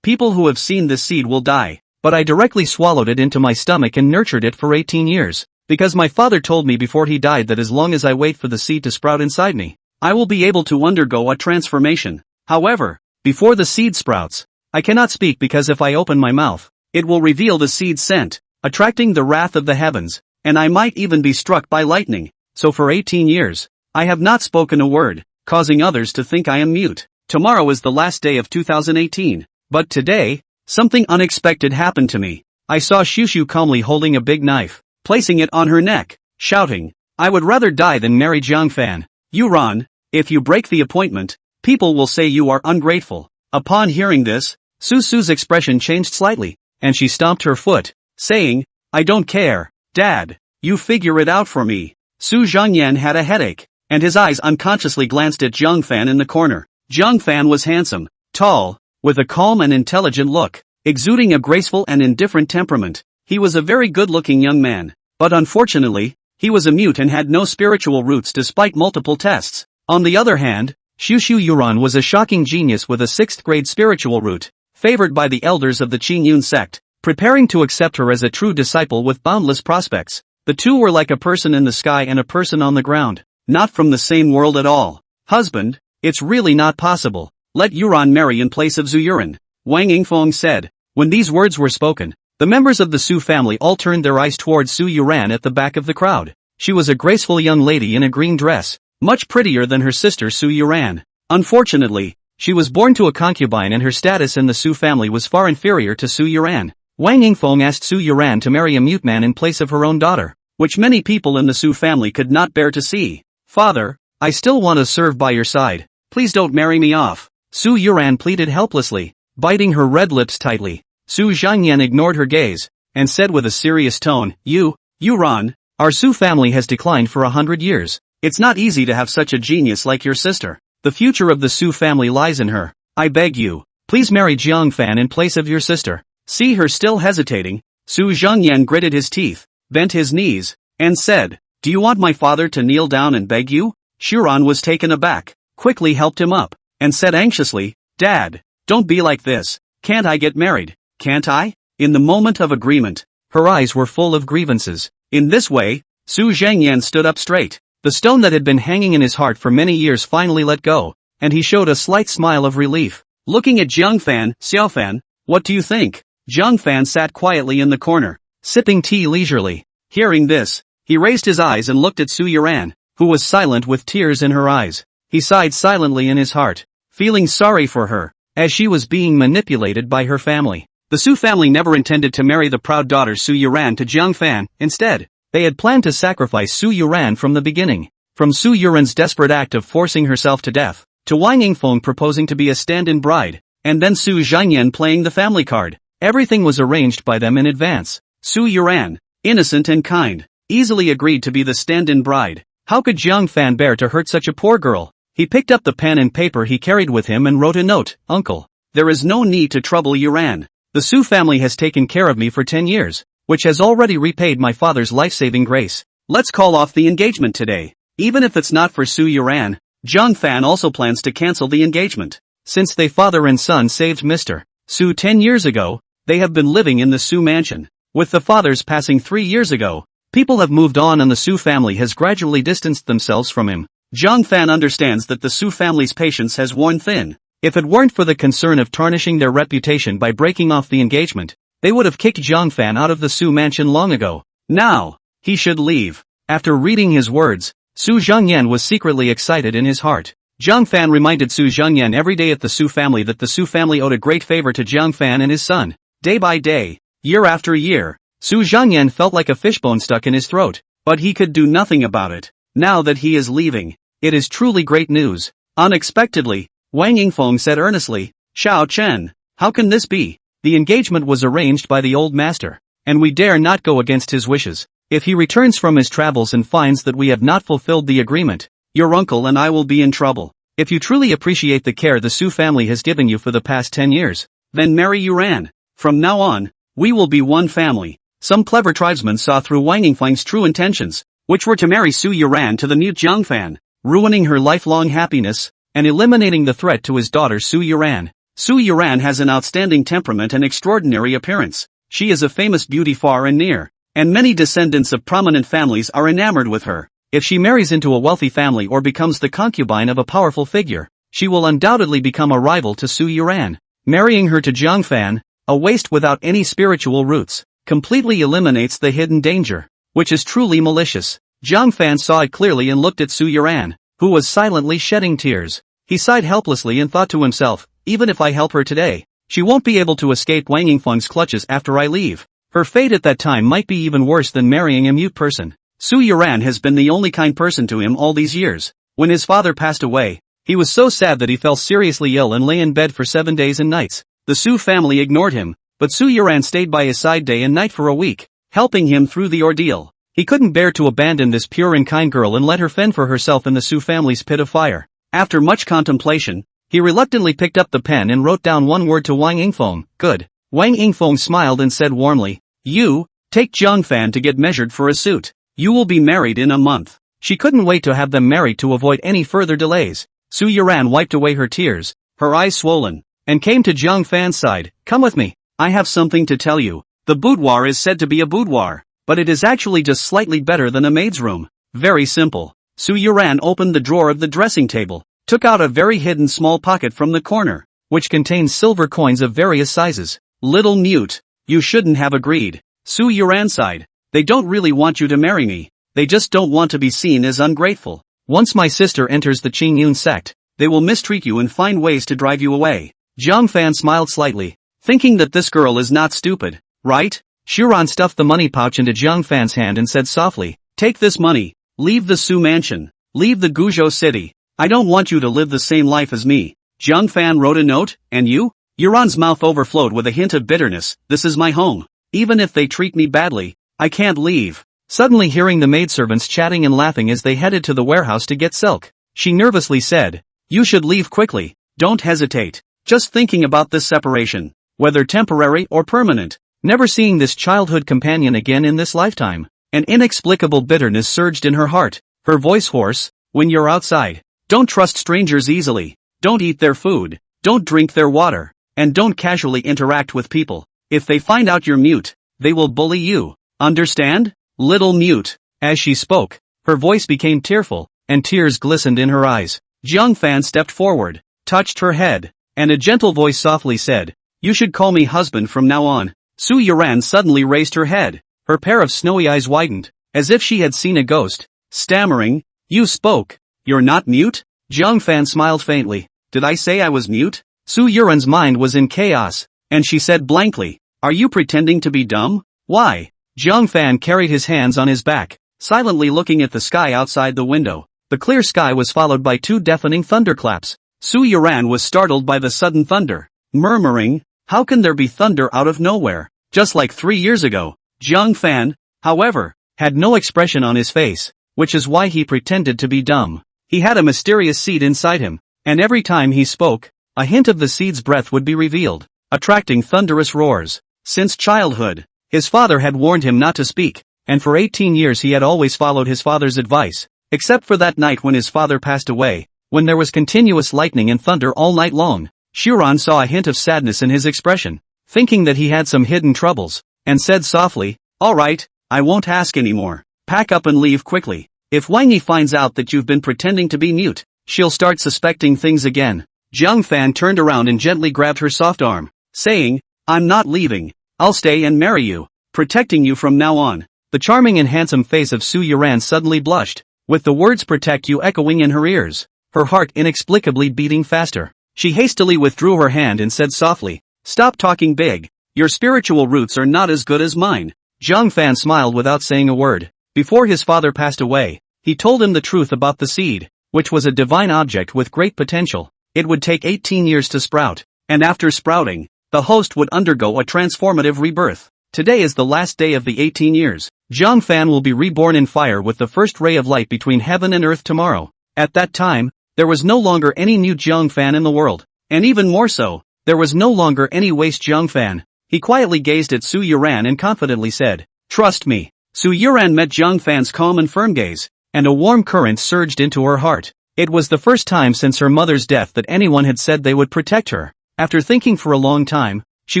People who have seen this seed will die. But I directly swallowed it into my stomach and nurtured it for 18 years. Because my father told me before he died that as long as I wait for the seed to sprout inside me, I will be able to undergo a transformation. However, before the seed sprouts, I cannot speak because if I open my mouth, it will reveal the seed's scent, attracting the wrath of the heavens, and I might even be struck by lightning. So for 18 years, I have not spoken a word, causing others to think I am mute. Tomorrow is the last day of 2018. But today, something unexpected happened to me. I saw Shushu calmly holding a big knife, placing it on her neck, shouting, "I would rather die than marry Jiangfan. Yuran, if you break the appointment, people will say you are ungrateful." Upon hearing this, Susu's expression changed slightly, and she stomped her foot, saying, "I don't care, Dad, you figure it out for me." Su Zhangyan had a headache, and his eyes unconsciously glanced at Jiangfan in the corner. Jiangfan was handsome, tall, with a calm and intelligent look, exuding a graceful and indifferent temperament. He was a very good-looking young man, but unfortunately, he was a mute and had no spiritual roots despite multiple tests. On the other hand, Shushu Yuran was a shocking genius with a 6th-grade spiritual root, favored by the elders of the Qingyun sect, preparing to accept her as a true disciple with boundless prospects. The two were like a person in the sky and a person on the ground, not from the same world at all. "Husband, it's really not possible. Let Yuran marry in place of Zuyuran," Wang Yingfeng said. When these words were spoken, the members of the Su family all turned their eyes towards Su Yuran at the back of the crowd. She was a graceful young lady in a green dress, much prettier than her sister Su Yuran. Unfortunately, she was born to a concubine and her status in the Su family was far inferior to Su Yuran. Wang Yingfeng asked Su Yuran to marry a mute man in place of her own daughter, which many people in the Su family could not bear to see. "Father, I still want to serve by your side. Please don't marry me off," Su Yuran pleaded helplessly, biting her red lips tightly. Su Zhangyan ignored her gaze, and said with a serious tone, Yuran, our Su family has declined for 100 years. It's not easy to have such a genius like your sister. The future of the Su family lies in her. I beg you, please marry Jiangfan in place of your sister." See her still hesitating, Su Zhangyan gritted his teeth, bent his knees, and said, "Do you want my father to kneel down and beg you?" Shuran was taken aback, quickly helped him up, and said anxiously, "Dad, don't be like this. Can't I get married? Can't I?" In the moment of agreement, her eyes were full of grievances. In this way, Su Zhangyan stood up straight. The stone that had been hanging in his heart for many years finally let go, and he showed a slight smile of relief. Looking at Jiangfan, "Xiaofan, what do you think?" Jiangfan sat quietly in the corner, sipping tea leisurely. Hearing this, he raised his eyes and looked at Su Yuran, who was silent with tears in her eyes. He sighed silently in his heart, feeling sorry for her, as she was being manipulated by her family. The Su family never intended to marry the proud daughter Su Yuran to Jiangfan. Instead, they had planned to sacrifice Su Yuran from the beginning. From Su Yuran's desperate act of forcing herself to death, to Wang Yingfeng proposing to be a stand-in bride, and then Su Zhangyan playing the family card, everything was arranged by them in advance. Su Yuran, innocent and kind, easily agreed to be the stand-in bride. How could Jiangfan bear to hurt such a poor girl? He picked up the pen and paper he carried with him and wrote a note. "Uncle, there is no need to trouble Yuran. The Su family has taken care of me for 10 years, which has already repaid my father's life-saving grace. Let's call off the engagement today. Even if it's not for Su Yuran, Jiangfan also plans to cancel the engagement. Since they father and son saved Mr. Su 10 years ago, they have been living in the Su mansion. With the fathers passing 3 years ago, people have moved on and the Su family has gradually distanced themselves from him. Jiangfan understands that the Su family's patience has worn thin. If it weren't for the concern of tarnishing their reputation by breaking off the engagement, they would have kicked Jiangfan out of the Su mansion long ago. Now, he should leave." After reading his words, Su Zhangyan was secretly excited in his heart. Jiangfan reminded Su Zhangyan every day at the Su family that the Su family owed a great favor to Jiangfan and his son. Day by day, year after year, Su Zhangyan felt like a fishbone stuck in his throat, but he could do nothing about it. Now that he is leaving, it is truly great news. Unexpectedly, Wang Yingfeng said earnestly, "Xiao Chen, how can this be? The engagement was arranged by the old master, and we dare not go against his wishes. If he returns from his travels and finds that we have not fulfilled the agreement, your uncle and I will be in trouble. If you truly appreciate the care the Su family has given you for the past 10 years, then marry Yuran. From now on, we will be one family." Some clever tribesmen saw through Wang Yingfeng's true intentions, which were to marry Su Yuran to the mute Jiangfan, ruining her lifelong happiness, and eliminating the threat to his daughter Su Yuran. Su Yuran has an outstanding temperament and extraordinary appearance. She is a famous beauty far and near, and many descendants of prominent families are enamored with her. If she marries into a wealthy family or becomes the concubine of a powerful figure, she will undoubtedly become a rival to Su Yuran. Marrying her to Jiang Fan, a waste without any spiritual roots, completely eliminates the hidden danger, which is truly malicious. Jiang Fan saw it clearly and looked at Su Yuran, who was silently shedding tears. He sighed helplessly and thought to himself, even if I help her today, she won't be able to escape Wang Yingfeng's clutches after I leave. Her fate at that time might be even worse than marrying a mute person. Su Yuran has been the only kind person to him all these years. When his father passed away, he was so sad that he fell seriously ill and lay in bed for 7 days and nights. The Su family ignored him, but Su Yuran stayed by his side day and night for a week, helping him through the ordeal. He couldn't bear to abandon this pure and kind girl and let her fend for herself in the Su family's pit of fire. After much contemplation, he reluctantly picked up the pen and wrote down one word to Wang Yingfeng, good. Wang Yingfeng smiled and said warmly, you, take Jiang Fan to get measured for a suit. You will be married in a month. She couldn't wait to have them married to avoid any further delays. Su Yuran wiped away her tears, her eyes swollen, and came to Jiang Fan's side. Come with me. I have something to tell you. The boudoir is said to be a boudoir, but it is actually just slightly better than a maid's room. Very simple. Su Yuran opened the drawer of the dressing table, took out a very hidden small pocket from the corner, which contained silver coins of various sizes. Little mute, you shouldn't have agreed. Su Yuran sighed. They don't really want you to marry me, they just don't want to be seen as ungrateful. Once my sister enters the Qingyun sect, they will mistreat you and find ways to drive you away. Jiang Fan smiled slightly, thinking that this girl is not stupid, right? Shuran stuffed the money pouch into Jiang Fan's hand and said softly, take this money, leave the Su mansion, leave the Guizhou city. I don't want you to live the same life as me. Jiang Fan wrote a note, and you? Yuran's mouth overflowed with a hint of bitterness. This is my home. Even if they treat me badly, I can't leave. Suddenly hearing the maidservants chatting and laughing as they headed to the warehouse to get silk, she nervously said, you should leave quickly, don't hesitate. Just thinking about this separation, whether temporary or permanent, never seeing this childhood companion again in this lifetime, an inexplicable bitterness surged in her heart, her voice hoarse, when you're outside, don't trust strangers easily, don't eat their food, don't drink their water, and don't casually interact with people. If they find out you're mute, they will bully you. Understand? Little mute. As she spoke, her voice became tearful, and tears glistened in her eyes. Jiang Fan stepped forward, touched her head, and a gentle voice softly said, you should call me husband from now on. Su Yuran suddenly raised her head, her pair of snowy eyes widened, as if she had seen a ghost, stammering, you spoke. You're not mute? Jiang Fan smiled faintly. Did I say I was mute? Su Yuran's mind was in chaos, and she said blankly, are you pretending to be dumb? Why? Jiang Fan carried his hands on his back, silently looking at the sky outside the window. The clear sky was followed by 2 deafening thunderclaps. Su Yuran was startled by the sudden thunder, murmuring, how can there be thunder out of nowhere? Just like 3 years ago. Jiang Fan, however, had no expression on his face, which is why he pretended to be dumb. He had a mysterious seed inside him, and every time he spoke, a hint of the seed's breath would be revealed, attracting thunderous roars. Since childhood, his father had warned him not to speak, and for 18 years he had always followed his father's advice, except for that night when his father passed away, when there was continuous lightning and thunder all night long. Shuran saw a hint of sadness in his expression, thinking that he had some hidden troubles, and said softly, all right, I won't ask anymore. Pack up and leave quickly. If Wang Yi finds out that you've been pretending to be mute, she'll start suspecting things again. Jiang Fan turned around and gently grabbed her soft arm, saying, I'm not leaving. I'll stay and marry you, protecting you from now on. The charming and handsome face of Su Yuran suddenly blushed, with the words protect you echoing in her ears, her heart inexplicably beating faster. She hastily withdrew her hand and said softly, stop talking big. Your spiritual roots are not as good as mine. Jiang Fan smiled without saying a word. Before his father passed away, he told him the truth about the seed, which was a divine object with great potential. It would take 18 years to sprout, and after sprouting, the host would undergo a transformative rebirth. Today is the last day of the 18 years. Jiang Fan will be reborn in fire with the first ray of light between heaven and earth tomorrow. At that time, there was no longer any new Jiang Fan in the world, and even more so, there was no longer any waste Jiang Fan. He quietly gazed at Su Yuran and confidently said, trust me. Su Yuran met Jiang Fan's calm and firm gaze, and a warm current surged into her heart. It was the first time since her mother's death that anyone had said they would protect her. After thinking for a long time, she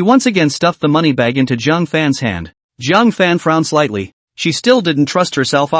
once again stuffed the money bag into Jiang Fan's hand. Jiang Fan frowned slightly. She still didn't trust herself.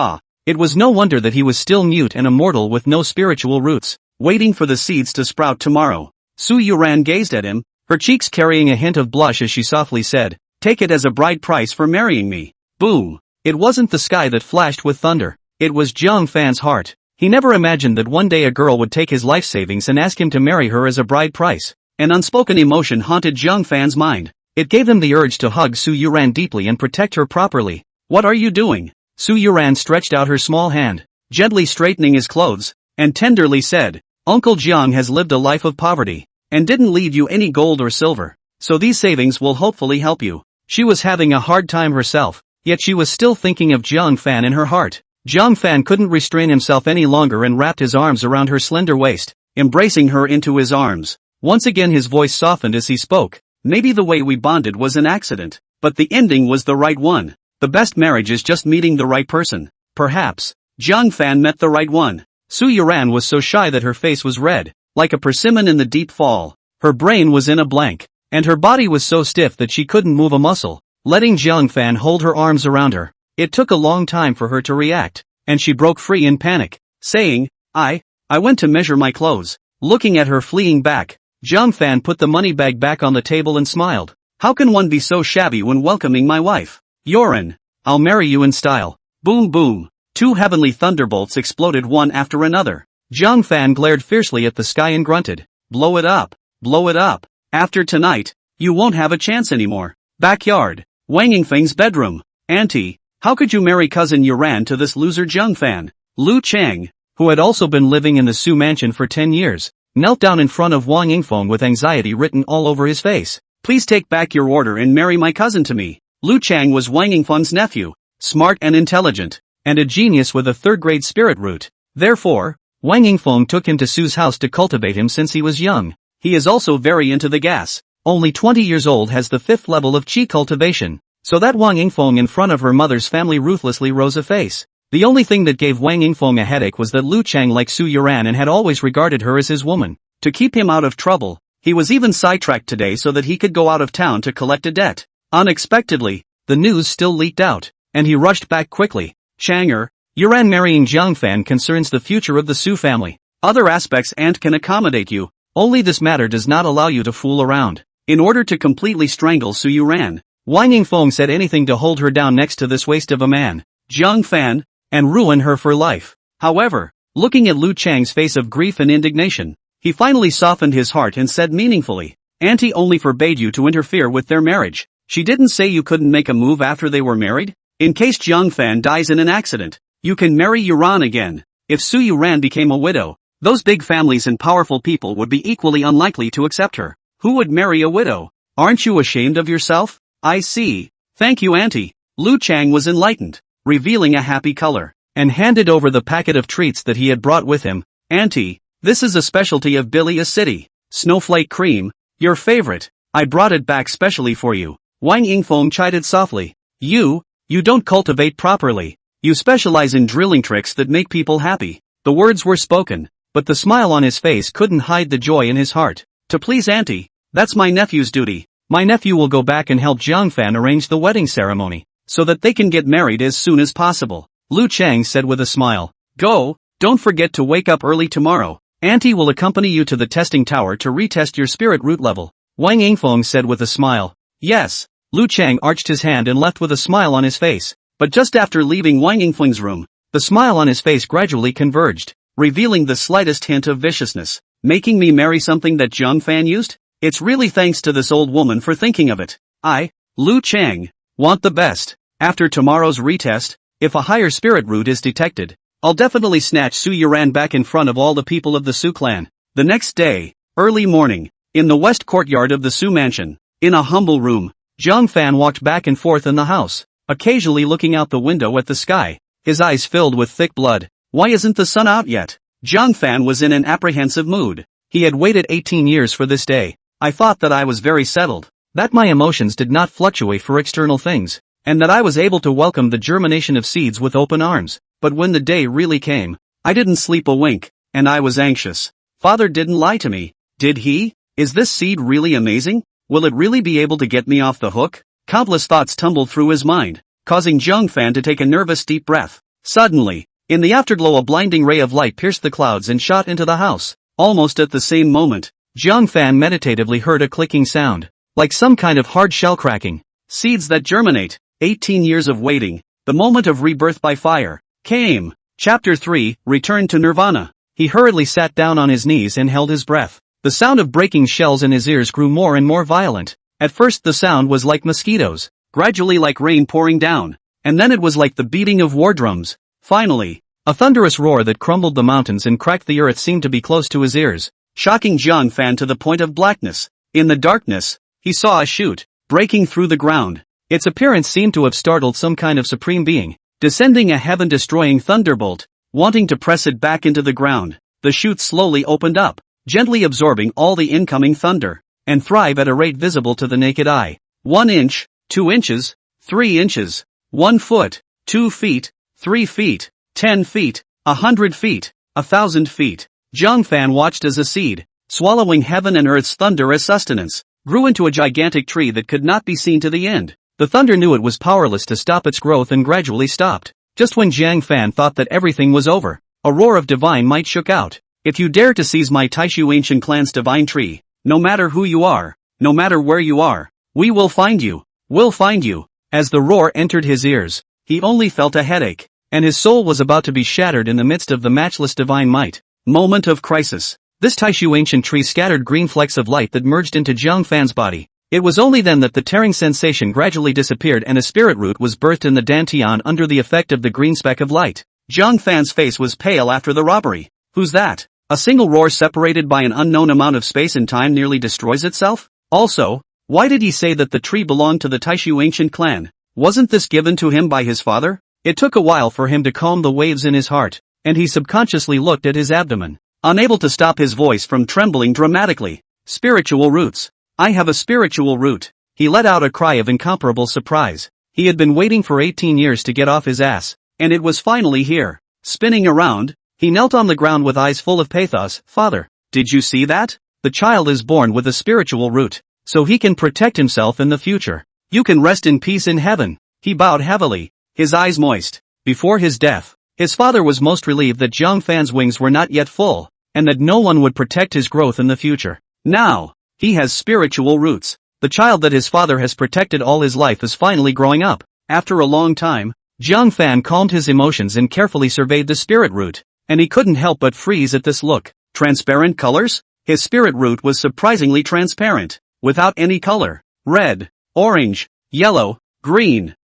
It was no wonder that he was still mute and immortal with no spiritual roots, waiting for the seeds to sprout tomorrow. Su Yuran gazed at him, her cheeks carrying a hint of blush as she softly said, "Take it as a bride price for marrying me." Boom! It wasn't the sky that flashed with thunder. It was Jiang Fan's heart. He never imagined that one day a girl would take his life savings and ask him to marry her as a bride price. An unspoken emotion haunted Jiang Fan's mind. It gave him the urge to hug Su Yuran deeply and protect her properly. "What are you doing?" Su Yuran stretched out her small hand, gently straightening his clothes, and tenderly said, "Uncle Jiang has lived a life of poverty, and didn't leave you any gold or silver, so these savings will hopefully help you." She was having a hard time herself, yet she was still thinking of Jiang Fan in her heart. Jiang Fan couldn't restrain himself any longer and wrapped his arms around her slender waist, embracing her into his arms. Once again his voice softened as he spoke. "Maybe the way we bonded was an accident, but the ending was the right one. The best marriage is just meeting the right person." Perhaps Jiang Fan met the right one. Su Yuran was so shy that her face was red, like a persimmon in the deep fall. Her brain was in a blank, and her body was so stiff that she couldn't move a muscle, letting Jiang Fan hold her arms around her. It took a long time for her to react, and she broke free in panic, saying, I went to measure my clothes." Looking at her fleeing back, Jiang Fan put the money bag back on the table and smiled. "How can one be so shabby when welcoming my wife? Yoran, I'll marry you in style." Boom boom. Two heavenly thunderbolts exploded one after another. Jiang Fan glared fiercely at the sky and grunted, "Blow it up, blow it up. After tonight, you won't have a chance anymore." Backyard. Wang Yingfeng's bedroom. "Auntie, how could you marry cousin Yuran to this loser Jiang Fan?" Lu Chang, who had also been living in the Su mansion for 10 years, knelt down in front of Wang Yingfeng with anxiety written all over his face. "Please take back your order and marry my cousin to me." Lu Chang was Wang Yingfeng's nephew, smart and intelligent, and a genius with a third-grade spirit root. Therefore, Wang Yingfeng took him to Su's house to cultivate him since he was young. He is also very into the gas. Only 20 years old, has the 5th level of qi cultivation, so that Wang Yingfeng in front of her mother's family ruthlessly rose a face. The only thing that gave Wang Yingfeng a headache was that Lu Chang liked Su Yuran and had always regarded her as his woman. To keep him out of trouble, he was even sidetracked today so that he could go out of town to collect a debt. Unexpectedly, the news still leaked out, and he rushed back quickly. "Changer, Yuran marrying Jiang Fan concerns the future of the Su family. Other aspects and can accommodate you. Only this matter does not allow you to fool around." In order to completely strangle Su Yuran, Wang Yingfeng said anything to hold her down next to this waste of a man, Jiang Fan, and ruin her for life. However, looking at Lu Chang's face of grief and indignation, he finally softened his heart and said meaningfully, "Auntie only forbade you to interfere with their marriage. She didn't say you couldn't make a move after they were married? In case Jiang Fan dies in an accident, you can marry Yuran again." If Su Yuran became a widow, those big families and powerful people would be equally unlikely to accept her. Who would marry a widow? "Aren't you ashamed of yourself?" "I see. Thank you, Auntie." Lu Chang was enlightened, revealing a happy color, and handed over the packet of treats that he had brought with him. "Auntie, this is a specialty of Bilia City. Snowflake cream, your favorite. I brought it back specially for you." Wang Yingfeng chided softly. You don't cultivate properly. You specialize in drilling tricks that make people happy." The words were spoken, but the smile on his face couldn't hide the joy in his heart. "To please Auntie, that's my nephew's duty. My nephew will go back and help Jiang Fan arrange the wedding ceremony, so that they can get married as soon as possible," Lu Chang said with a smile. "Go, don't forget to wake up early tomorrow. Auntie will accompany you to the testing tower to retest your spirit root level," Wang Yingfeng said with a smile. "Yes." Lu Chang arched his hand and left with a smile on his face, but just after leaving Wang Yingfeng's room, the smile on his face gradually converged, revealing the slightest hint of viciousness. "Making me marry something that Jiang Fan used? It's really thanks to this old woman for thinking of it. I, Lu Chang, want the best. After tomorrow's retest, if a higher spirit root is detected, I'll definitely snatch Su Yuran back in front of all the people of the Su clan." The next day, early morning, in the west courtyard of the Su mansion, in a humble room, Jiang Fan walked back and forth in the house, occasionally looking out the window at the sky, his eyes filled with thick blood. Why isn't the sun out yet? Jiang Fan was in an apprehensive mood. He had waited 18 years for this day. "I thought that I was very settled, that my emotions did not fluctuate for external things, and that I was able to welcome the germination of seeds with open arms. But when the day really came, I didn't sleep a wink, and I was anxious. Father didn't lie to me, did he? Is this seed really amazing? Will it really be able to get me off the hook? Countless thoughts tumbled through his mind, causing Jiang Fan to take a nervous deep breath. Suddenly, in the afterglow a blinding ray of light pierced the clouds and shot into the house. Almost at the same moment, Jiang Fan meditatively heard a clicking sound, like some kind of hard shell cracking. Seeds that germinate. 18 years of waiting. The moment of rebirth by fire came. Chapter 3, Return to Nirvana. He hurriedly sat down on his knees and held his breath. The sound of breaking shells in his ears grew more and more violent. At first the sound was like mosquitoes, gradually like rain pouring down, and then it was like the beating of war drums. Finally, a thunderous roar that crumbled the mountains and cracked the earth seemed to be close to his ears, shocking Jiang Fan to the point of blackness. In the darkness, he saw a shoot, breaking through the ground. Its appearance seemed to have startled some kind of supreme being, descending a heaven-destroying thunderbolt, wanting to press it back into the ground. The chute slowly opened up, gently absorbing all the incoming thunder, and thrive at a rate visible to the naked eye. 1 inch, 2 inches, 3 inches, 1 foot, 2 feet, 3 feet, 10 feet, 100 feet, 1,000 feet. Jiang Fan watched as a seed, swallowing heaven and earth's thunder as sustenance, grew into a gigantic tree that could not be seen to the end. The thunder knew it was powerless to stop its growth and gradually stopped. Just when Jiang Fan thought that everything was over, a roar of divine might shook out. If you dare to seize my Taishu ancient clan's divine tree, no matter who you are, no matter where you are, we will find you. We'll find you. As the roar entered his ears, he only felt a headache, and his soul was about to be shattered in the midst of the matchless divine might. Moment of crisis. This Taishu ancient tree scattered green flecks of light that merged into Jiang Fan's body. It was only then that the tearing sensation gradually disappeared and a spirit root was birthed in the dantian under the effect of the green speck of light. Jiang Fan's face was pale after the robbery. Who's that? A single roar separated by an unknown amount of space and time nearly destroys itself? Also, why did he say that the tree belonged to the Taishu ancient clan? Wasn't this given to him by his father? It took a while for him to calm the waves in his heart, and he subconsciously looked at his abdomen, unable to stop his voice from trembling dramatically. Spiritual roots. I have a spiritual root. He let out a cry of incomparable surprise. He had been waiting for 18 years to get off his ass, and it was finally here. Spinning around, he knelt on the ground with eyes full of pathos. Father, did you see that? The child is born with a spiritual root, so he can protect himself in the future. You can rest in peace in heaven. He bowed heavily, his eyes moist. Before his death, his father was most relieved that Jiang Fan's wings were not yet full, and that no one would protect his growth in the future. Now, he has spiritual roots. The child that his father has protected all his life is finally growing up. After a long time, Jiang Fan calmed his emotions and carefully surveyed the spirit root, and he couldn't help but freeze at this look. Transparent colors? His spirit root was surprisingly transparent, without any color. Red, orange, yellow, green,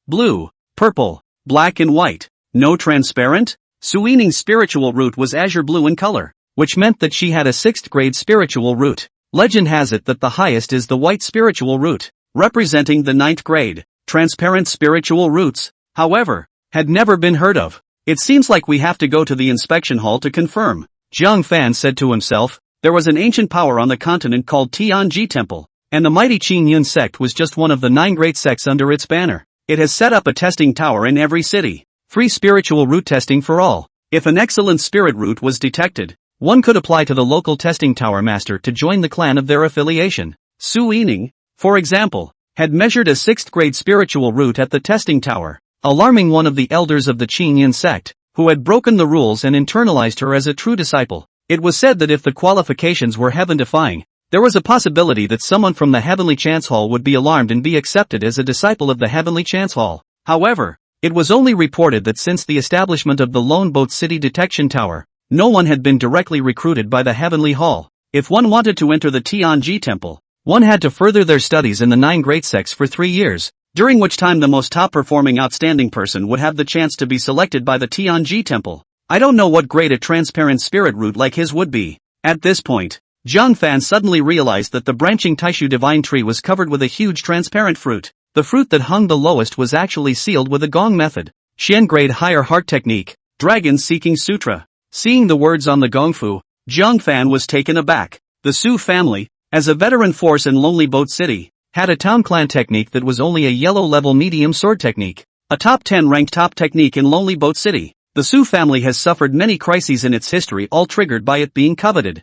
blue, purple, black and white. No transparent? Suining's spiritual root was azure blue in color, which meant that she had a 6th grade spiritual root. Legend has it that the highest is the white spiritual root, representing the 9th grade. Transparent spiritual roots, however, had never been heard of. It seems like we have to go to the inspection hall to confirm. Jiang Fan said to himself. There was an ancient power on the continent called Tianji Temple, and the mighty Qin Yun sect was just one of the 9 great sects under its banner. It has set up a testing tower in every city. Free spiritual root testing for all. If an excellent spirit root was detected, one could apply to the local testing tower master to join the clan of their affiliation. Su Yining, for example, had measured a 6th grade spiritual root at the testing tower, alarming one of the elders of the Qin Yun sect, who had broken the rules and internalized her as a true disciple. It was said that if the qualifications were heaven-defying, there was a possibility that someone from the Heavenly Chance Hall would be alarmed and be accepted as a disciple of the Heavenly Chance Hall. However, it was only reported that since the establishment of the Lone Boat City Detection Tower, no one had been directly recruited by the Heavenly Hall. If one wanted to enter the Tianji Temple, one had to further their studies in the 9 great sects for 3 years, during which time the most top-performing outstanding person would have the chance to be selected by the Tianji Temple. I don't know what grade a transparent spirit root like his would be. At this point, Jiang Fan suddenly realized that the branching Taishu divine tree was covered with a huge transparent fruit. The fruit that hung the lowest was actually sealed with a gong method. Xian grade higher heart technique, dragon seeking sutra. Seeing the words on the gongfu, Jiang Fan was taken aback. The Su family, as a veteran force in Lonely Boat City, had a town clan technique that was only a yellow level medium sword technique. A top 10 ranked top technique in Lonely Boat City. The Su family has suffered many crises in its history, all triggered by it being coveted.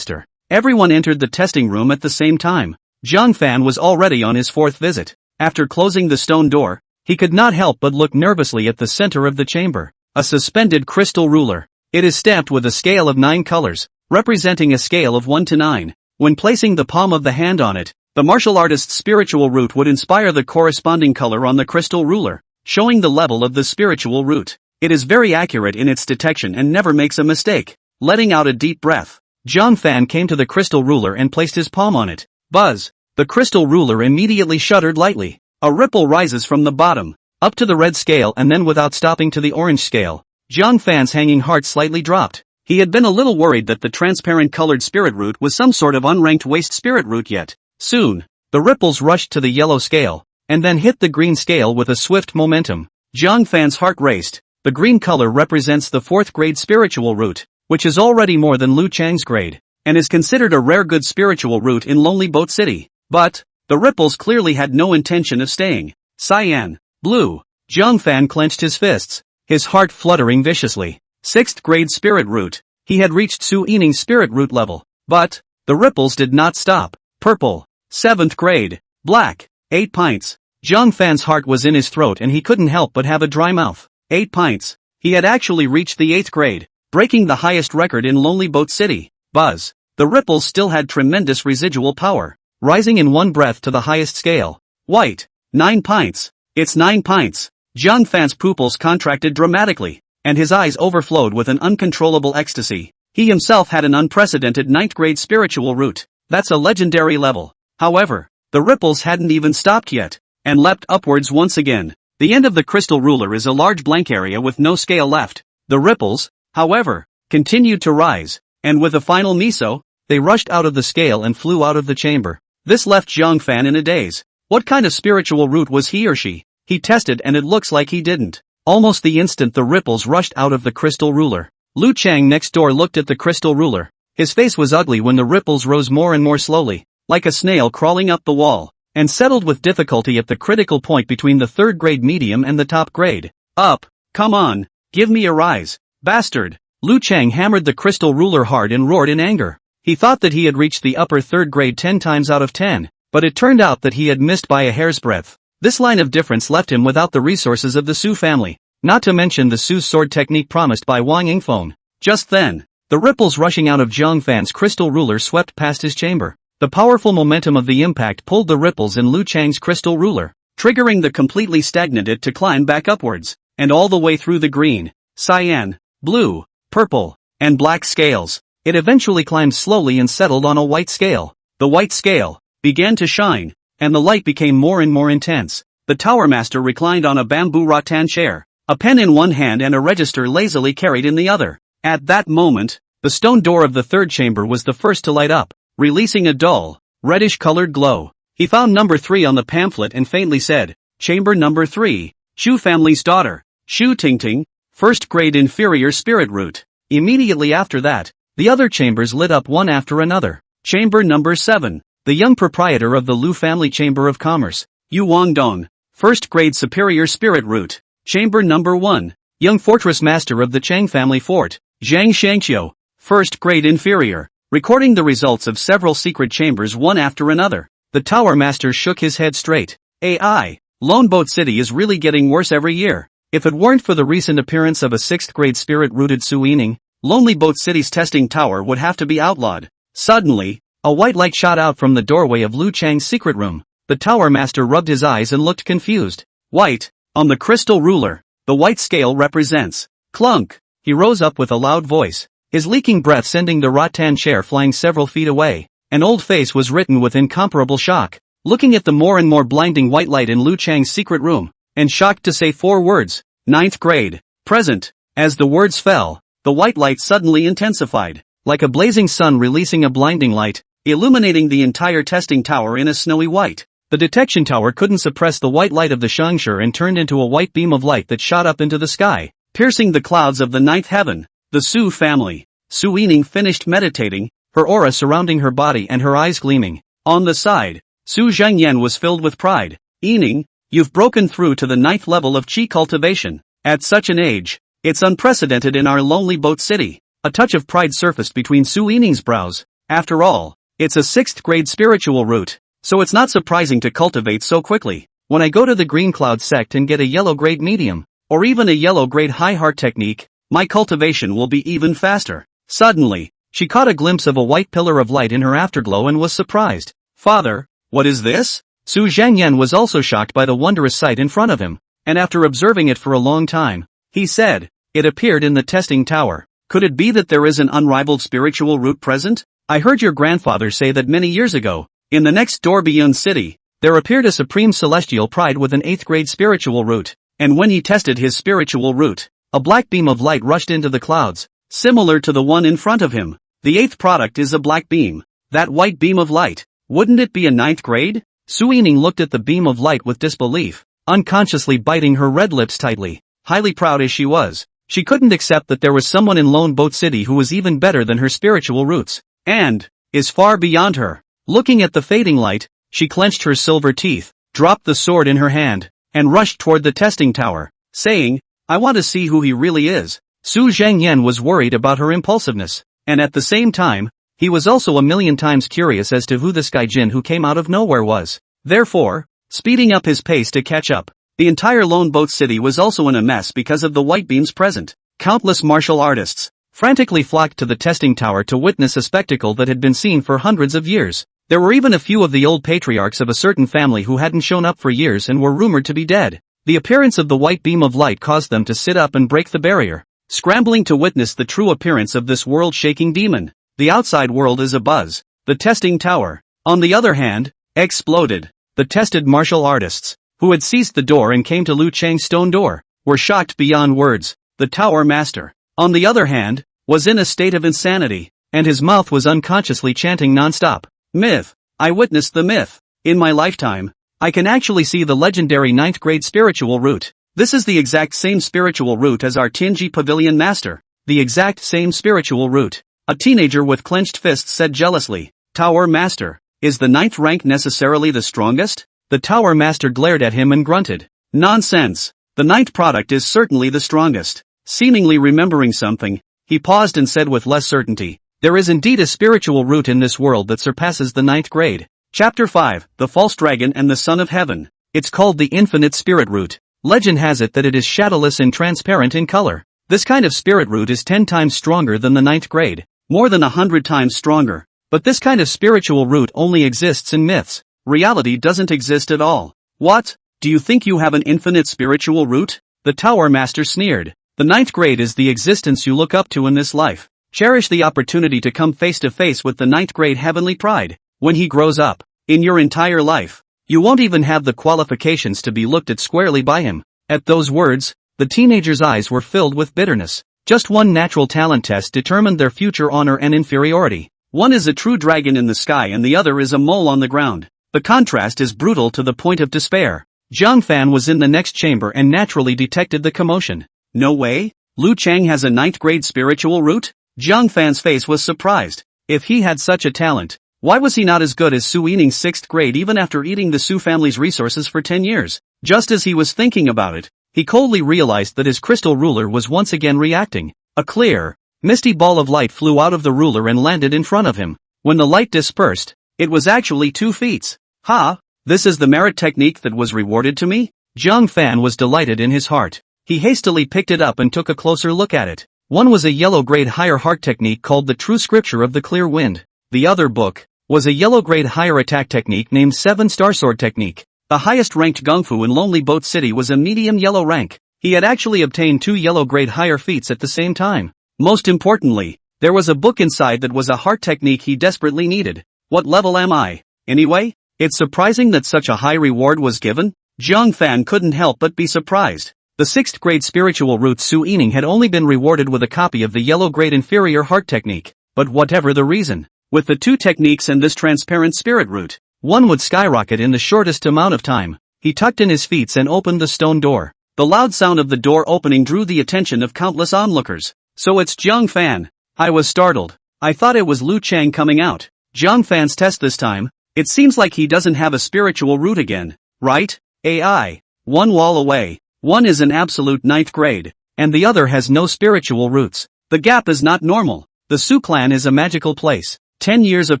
Everyone entered the testing room at the same time. Zhang Fan was already on his 4th visit. After closing the stone door, he could not help but look nervously at the center of the chamber. A suspended crystal ruler. It is stamped with a scale of 9 colors, representing a scale of 1 to 9. When placing the palm of the hand on it, the martial artist's spiritual root would inspire the corresponding color on the crystal ruler, showing the level of the spiritual root. It is very accurate in its detection and never makes a mistake. Letting out a deep breath, Zhang Fan came to the crystal ruler and placed his palm on it. Buzz! The crystal ruler immediately shuddered lightly. A ripple rises from the bottom, up to the red scale and then without stopping to the orange scale. Zhang Fan's hanging heart slightly dropped. He had been a little worried that the transparent colored spirit root was some sort of unranked waste spirit root yet. Soon, the ripples rushed to the yellow scale, and then hit the green scale with a swift momentum. Zhang Fan's heart raced. The green color represents the 4th grade spiritual root, which is already more than Lu Chang's grade, and is considered a rare good spiritual root in Lonely Boat City. But, the ripples clearly had no intention of staying. Cyan, blue. Zhang Fan clenched his fists, his heart fluttering viciously. 6th grade spirit root. He had reached Su Yining's spirit root level. But, the ripples did not stop. Purple. 7th grade. Black. 8 pints. Zhang Fan's heart was in his throat and he couldn't help but have a dry mouth. 8 pints. He had actually reached the 8th grade, breaking the highest record in Lonely Boat City. Buzz. The ripples still had tremendous residual power, rising in one breath to the highest scale. White. 9 pints. It's 9 pints. Zhang Fan's pupils contracted dramatically, and his eyes overflowed with an uncontrollable ecstasy. He himself had an unprecedented 9th grade spiritual root. That's a legendary level. However, the ripples hadn't even stopped yet, and leapt upwards once again. The end of the crystal ruler is a large blank area with no scale left. The ripples, however, continued to rise, and with a final miso, they rushed out of the scale and flew out of the chamber. This left Zhang Fan in a daze. What kind of spiritual root was he or she? He tested and it looks like he didn't. Almost the instant the ripples rushed out of the crystal ruler, Lu Chang next door looked at the crystal ruler. His face was ugly when the ripples rose more and more slowly, like a snail crawling up the wall, and settled with difficulty at the critical point between the 3rd grade medium and the top grade. Up! Come on! Give me a rise! Bastard! Lu Chang hammered the crystal ruler hard and roared in anger. He thought that he had reached the upper 3rd grade 10 times out of 10, but it turned out that he had missed by a hair's breadth. This line of difference left him without the resources of the Su family, not to mention the Su sword technique promised by Wang Yingfeng. Just then, the ripples rushing out of Zhang Fan's crystal ruler swept past his chamber. The powerful momentum of the impact pulled the ripples in Lu Chang's crystal ruler, triggering the completely stagnant it to climb back upwards, and all the way through the green, cyan, blue, purple, and black scales. It eventually climbed slowly and settled on a white scale. The white scale began to shine, and the light became more and more intense. The Tower Master reclined on a bamboo rattan chair, a pen in one hand and a register lazily carried in the other. At that moment, the stone door of the 3rd chamber was the first to light up, releasing a dull, reddish-colored glow. He found number 3 on the pamphlet and faintly said, Chamber number 3, Shu family's daughter, Shu Tingting, 1st grade inferior spirit root. Immediately after that, the other chambers lit up one after another. Chamber number 7, the young proprietor of the Lu family chamber of commerce, Yu Wangdong, 1st grade superior spirit root. Chamber number 1, young fortress master of the Chang family fort, Zhang Shangqiu, 1st grade inferior. Recording the results of several secret chambers one after another, the Tower Master shook his head straight. AI, Lone Boat City is really getting worse every year. If it weren't for the recent appearance of a 6th grade spirit-rooted Su Yining, Lonely Boat City's testing tower would have to be outlawed. Suddenly, a white light shot out from the doorway of Lu Chang's secret room. The Tower Master rubbed his eyes and looked confused. White, on the crystal ruler, the white scale represents. Clunk! He rose up with a loud voice, his leaking breath sending the rattan chair flying several feet away. An old face was written with incomparable shock, looking at the more and more blinding white light in Lu Chang's secret room, and shocked to say 4 words, 9th grade, present. As the words fell, the white light suddenly intensified, like a blazing sun releasing a blinding light, illuminating the entire testing tower in a snowy white. The detection tower couldn't suppress the white light of the Shangshi and turned into a white beam of light that shot up into the sky, piercing the clouds of the 9th heaven. The Su family. Su Yining finished meditating, her aura surrounding her body and her eyes gleaming. On the side, Su Zhengyan was filled with pride. Yining, you've broken through to the 9th level of qi cultivation. At such an age, it's unprecedented in our Lonely Boat City. A touch of pride surfaced between Su Yining's brows. After all, it's a 6th grade spiritual root, so it's not surprising to cultivate so quickly. When I go to the green cloud sect and get a yellow grade medium, or even a yellow grade high heart technique, my cultivation will be even faster. Suddenly, she caught a glimpse of a white pillar of light in her afterglow and was surprised. Father, what is this? Su Zhangyan was also shocked by the wondrous sight in front of him, and after observing it for a long time, he said, it appeared in the testing tower. Could it be that there is an unrivaled spiritual root present? I heard your grandfather say that many years ago, in the next door beyond city, there appeared a supreme celestial pride with an 8th grade spiritual root, and when he tested his spiritual root, a black beam of light rushed into the clouds, similar to the one in front of him. The 8th product is a black beam. That white beam of light, wouldn't it be a 9th grade? Su Yining looked at the beam of light with disbelief, unconsciously biting her red lips tightly. Highly proud as she was, she couldn't accept that there was someone in Lone Boat City who was even better than her spiritual roots, and is far beyond her. Looking at the fading light, she clenched her silver teeth, dropped the sword in her hand, and rushed toward the testing tower, saying, I want to see who he really is. Su Zhangyan was worried about her impulsiveness, and at the same time, he was also a million times curious as to who this gaijin who came out of nowhere was. Therefore, speeding up his pace to catch up, the entire Lone Boat City was also in a mess because of the white beams present. Countless martial artists frantically flocked to the testing tower to witness a spectacle that had been seen for hundreds of years. There were even a few of the old patriarchs of a certain family who hadn't shown up for years and were rumored to be dead. The appearance of the white beam of light caused them to sit up and break the barrier, scrambling to witness the true appearance of this world-shaking demon. The outside world is abuzz. The testing tower, on the other hand, exploded. The tested martial artists, who had seized the door and came to Lu Chang's stone door, were shocked beyond words. The tower master, on the other hand, was in a state of insanity, and his mouth was unconsciously chanting non-stop. Myth. I witnessed the myth. In my lifetime, I can actually see the legendary 9th grade spiritual root. This is the exact same spiritual root as our Tianji Pavilion master. The exact same spiritual root. A teenager with clenched fists said jealously. Tower master, is the 9th rank necessarily the strongest? The tower master glared at him and grunted. Nonsense. The 9th product is certainly the strongest. Seemingly remembering something, he paused and said with less certainty, there is indeed a spiritual root in this world that surpasses the 9th grade. Chapter 5, The False Dragon and the Son of Heaven. It's called the Infinite Spirit Root. Legend has it that it is shadowless and transparent in color. This kind of spirit root is 10 times stronger than the 9th grade. More than 100 times stronger. But this kind of spiritual root only exists in myths. Reality doesn't exist at all. What? Do you think you have an infinite spiritual root? The Tower Master sneered. The 9th grade is the existence you look up to in this life. Cherish the opportunity to come face to face with the 9th grade heavenly pride. When he grows up, in your entire life, you won't even have the qualifications to be looked at squarely by him. At those words, the teenager's eyes were filled with bitterness. Just one natural talent test determined their future honor and inferiority. One is a true dragon in the sky and the other is a mole on the ground. The contrast is brutal to the point of despair. Zhang Fan was in the next chamber and naturally detected the commotion. No way? Lu Chang has a 9th grade spiritual root? Zhang Fan's face was surprised. If he had such a talent, why was he not as good as Su Yining's 6th grade even after eating the Su family's resources for 10 years? Just as he was thinking about it, he coldly realized that his crystal ruler was once again reacting. A clear, misty ball of light flew out of the ruler and landed in front of him. When the light dispersed, it was actually 2 feet. Ha! This is the merit technique that was rewarded to me? Zhang Fan was delighted in his heart. He hastily picked it up and took a closer look at it. One was a yellow grade higher heart technique called the True Scripture of the Clear Wind. The other book was a yellow grade higher attack technique named 7-Star Sword Technique. The highest ranked Gung Fu in Lonely Boat City was a medium yellow rank. He had actually obtained 2 yellow grade higher feats at the same time. Most importantly, there was a book inside that was a heart technique he desperately needed. What level am I, anyway? It's surprising that such a high reward was given. Zhang Fan couldn't help but be surprised. The 6th grade spiritual root Su Yining had only been rewarded with a copy of the yellow grade inferior heart technique. But whatever the reason, with the 2 techniques and this transparent spirit root, one would skyrocket in the shortest amount of time. He tucked in his feet and opened the stone door. The loud sound of the door opening drew the attention of countless onlookers. So it's Zhang Fan. I was startled. I thought it was Lu Chang coming out. Zhang Fan's test this time. It seems like he doesn't have a spiritual root again, right? AI. One wall away. One is an absolute 9th grade, and the other has no spiritual roots. The gap is not normal. The Su clan is a magical place. 10 years of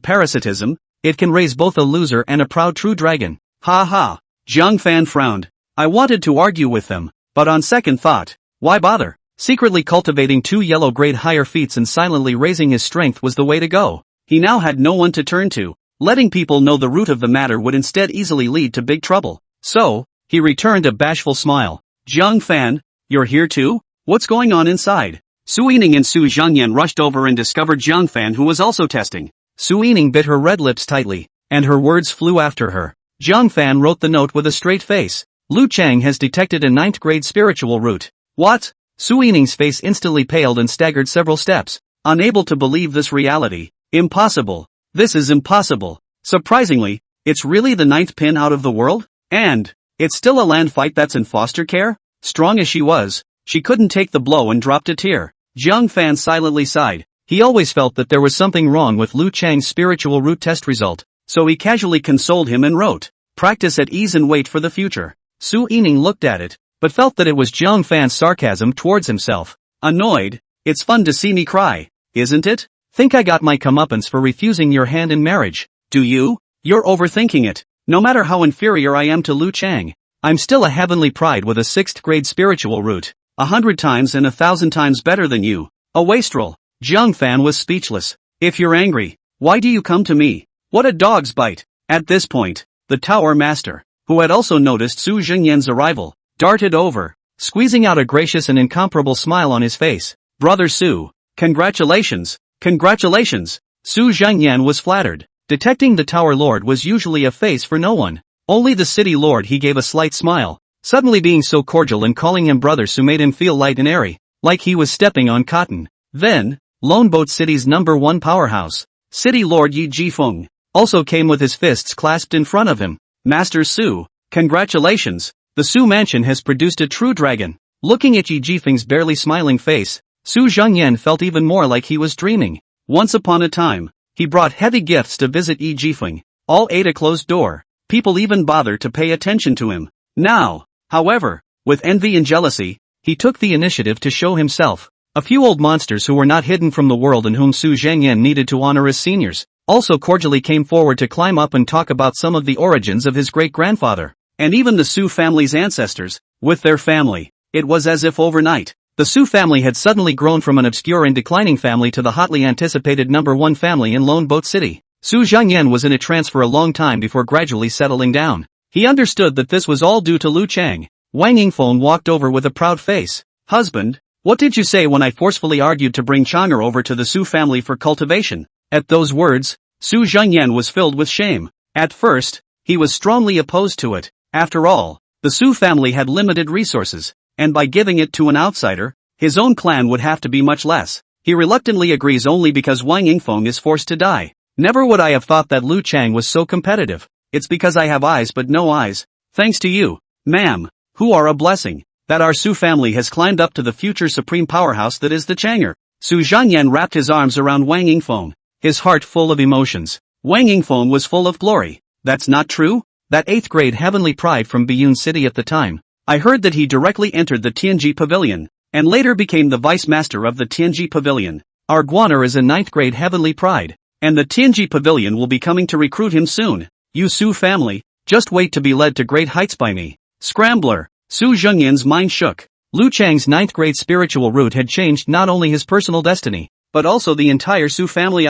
parasitism, it can raise both a loser and a proud true dragon. Ha ha. Jiang Fan frowned. I wanted to argue with them, but on second thought, why bother? Secretly cultivating 2 yellow grade higher feats and silently raising his strength was the way to go. He now had no one to turn to. Letting people know the root of the matter would instead easily lead to big trouble. So, he returned a bashful smile. Jiang Fan, you're here too? What's going on inside? Su Yining and Su Zhangyan rushed over and discovered Jiang Fan, who was also testing. Su Yining bit her red lips tightly, and her words flew after her. Jiang Fan wrote the note with a straight face. Lu Chang has detected a 9th grade spiritual root. What? Su Yining's face instantly paled and staggered several steps, unable to believe this reality. Impossible. This is impossible. Surprisingly, it's really the 9th pin out of the world? And it's still a land fight that's in foster care? Strong as she was, she couldn't take the blow and dropped a tear. Jiang Fan silently sighed. He always felt that there was something wrong with Lu Chang's spiritual root test result, so he casually consoled him and wrote, "Practice at ease and wait for the future." Su Yining looked at it, but felt that it was Jiang Fan's sarcasm towards himself. Annoyed, "It's fun to see me cry, isn't it? Think I got my comeuppance for refusing your hand in marriage, do you? You're overthinking it. No matter how inferior I am to Lu Chang, I'm still a heavenly pride with a 6th grade spiritual root, 100 times and 1,000 times better than you. A wastrel." Jiang Fan was speechless. "If you're angry, why do you come to me? What a dog's bite." At this point, the tower master, who had also noticed Su Zhengyan's arrival, darted over, squeezing out a gracious and incomparable smile on his face. "Brother Su, congratulations, congratulations." Su Zhengyan was flattered. Detecting the tower lord was usually a face for no one. Only the city lord he gave a slight smile. Suddenly being so cordial and calling him brother Su made him feel light and airy, like he was stepping on cotton. Then, Lone Boat City's #1 powerhouse, City Lord Yi Jifeng, also came with his fists clasped in front of him. "Master Su, congratulations. The Su mansion has produced a true dragon." Looking at Yi Jifeng's barely smiling face, Su Zhengyan felt even more like he was dreaming. Once upon a time, he brought heavy gifts to visit Yi Jifeng, all ate a closed door. People even bothered to pay attention to him. Now, however, with envy and jealousy, he took the initiative to show himself. A few old monsters who were not hidden from the world and whom Su Zhengyan needed to honor as seniors, also cordially came forward to climb up and talk about some of the origins of his great-grandfather. And even the Su family's ancestors, with their family. It was as if overnight, the Su family had suddenly grown from an obscure and declining family to the hotly anticipated #1 family in Lone Boat City. Su Zhengyan was in a trance for a long time before gradually settling down. He understood that this was all due to Lu Chang. Wang Yingfeng walked over with a proud face. "Husband, what did you say when I forcefully argued to bring Chang'er over to the Su family for cultivation?" At those words, Su Zhengyan was filled with shame. At first, he was strongly opposed to it. After all, the Su family had limited resources, and by giving it to an outsider, his own clan would have to be much less. He reluctantly agrees only because Wang Yingfeng is forced to die. Never would I have thought that Lu Chang was so competitive. It's because I have eyes but no eyes. Thanks to you, ma'am, who are a blessing, that our Su family has climbed up to the future supreme powerhouse that is the Chang'er. Su Zhengyan wrapped his arms around Wang Yingfeng, his heart full of emotions. Wang Yingfeng was full of glory. "That's not true? That 8th grade heavenly pride from Biyun City at the time. I heard that he directly entered the Tianji Pavilion, and later became the vice master of the Tianji Pavilion. Our Guaner is a 9th grade heavenly pride, and the Tianji Pavilion will be coming to recruit him soon. You Su family, just wait to be led to great heights by me." Scrambler. Su Zhengyan's mind shook. Lu Chang's 9th grade spiritual root had changed not only his personal destiny, but also the entire Su family.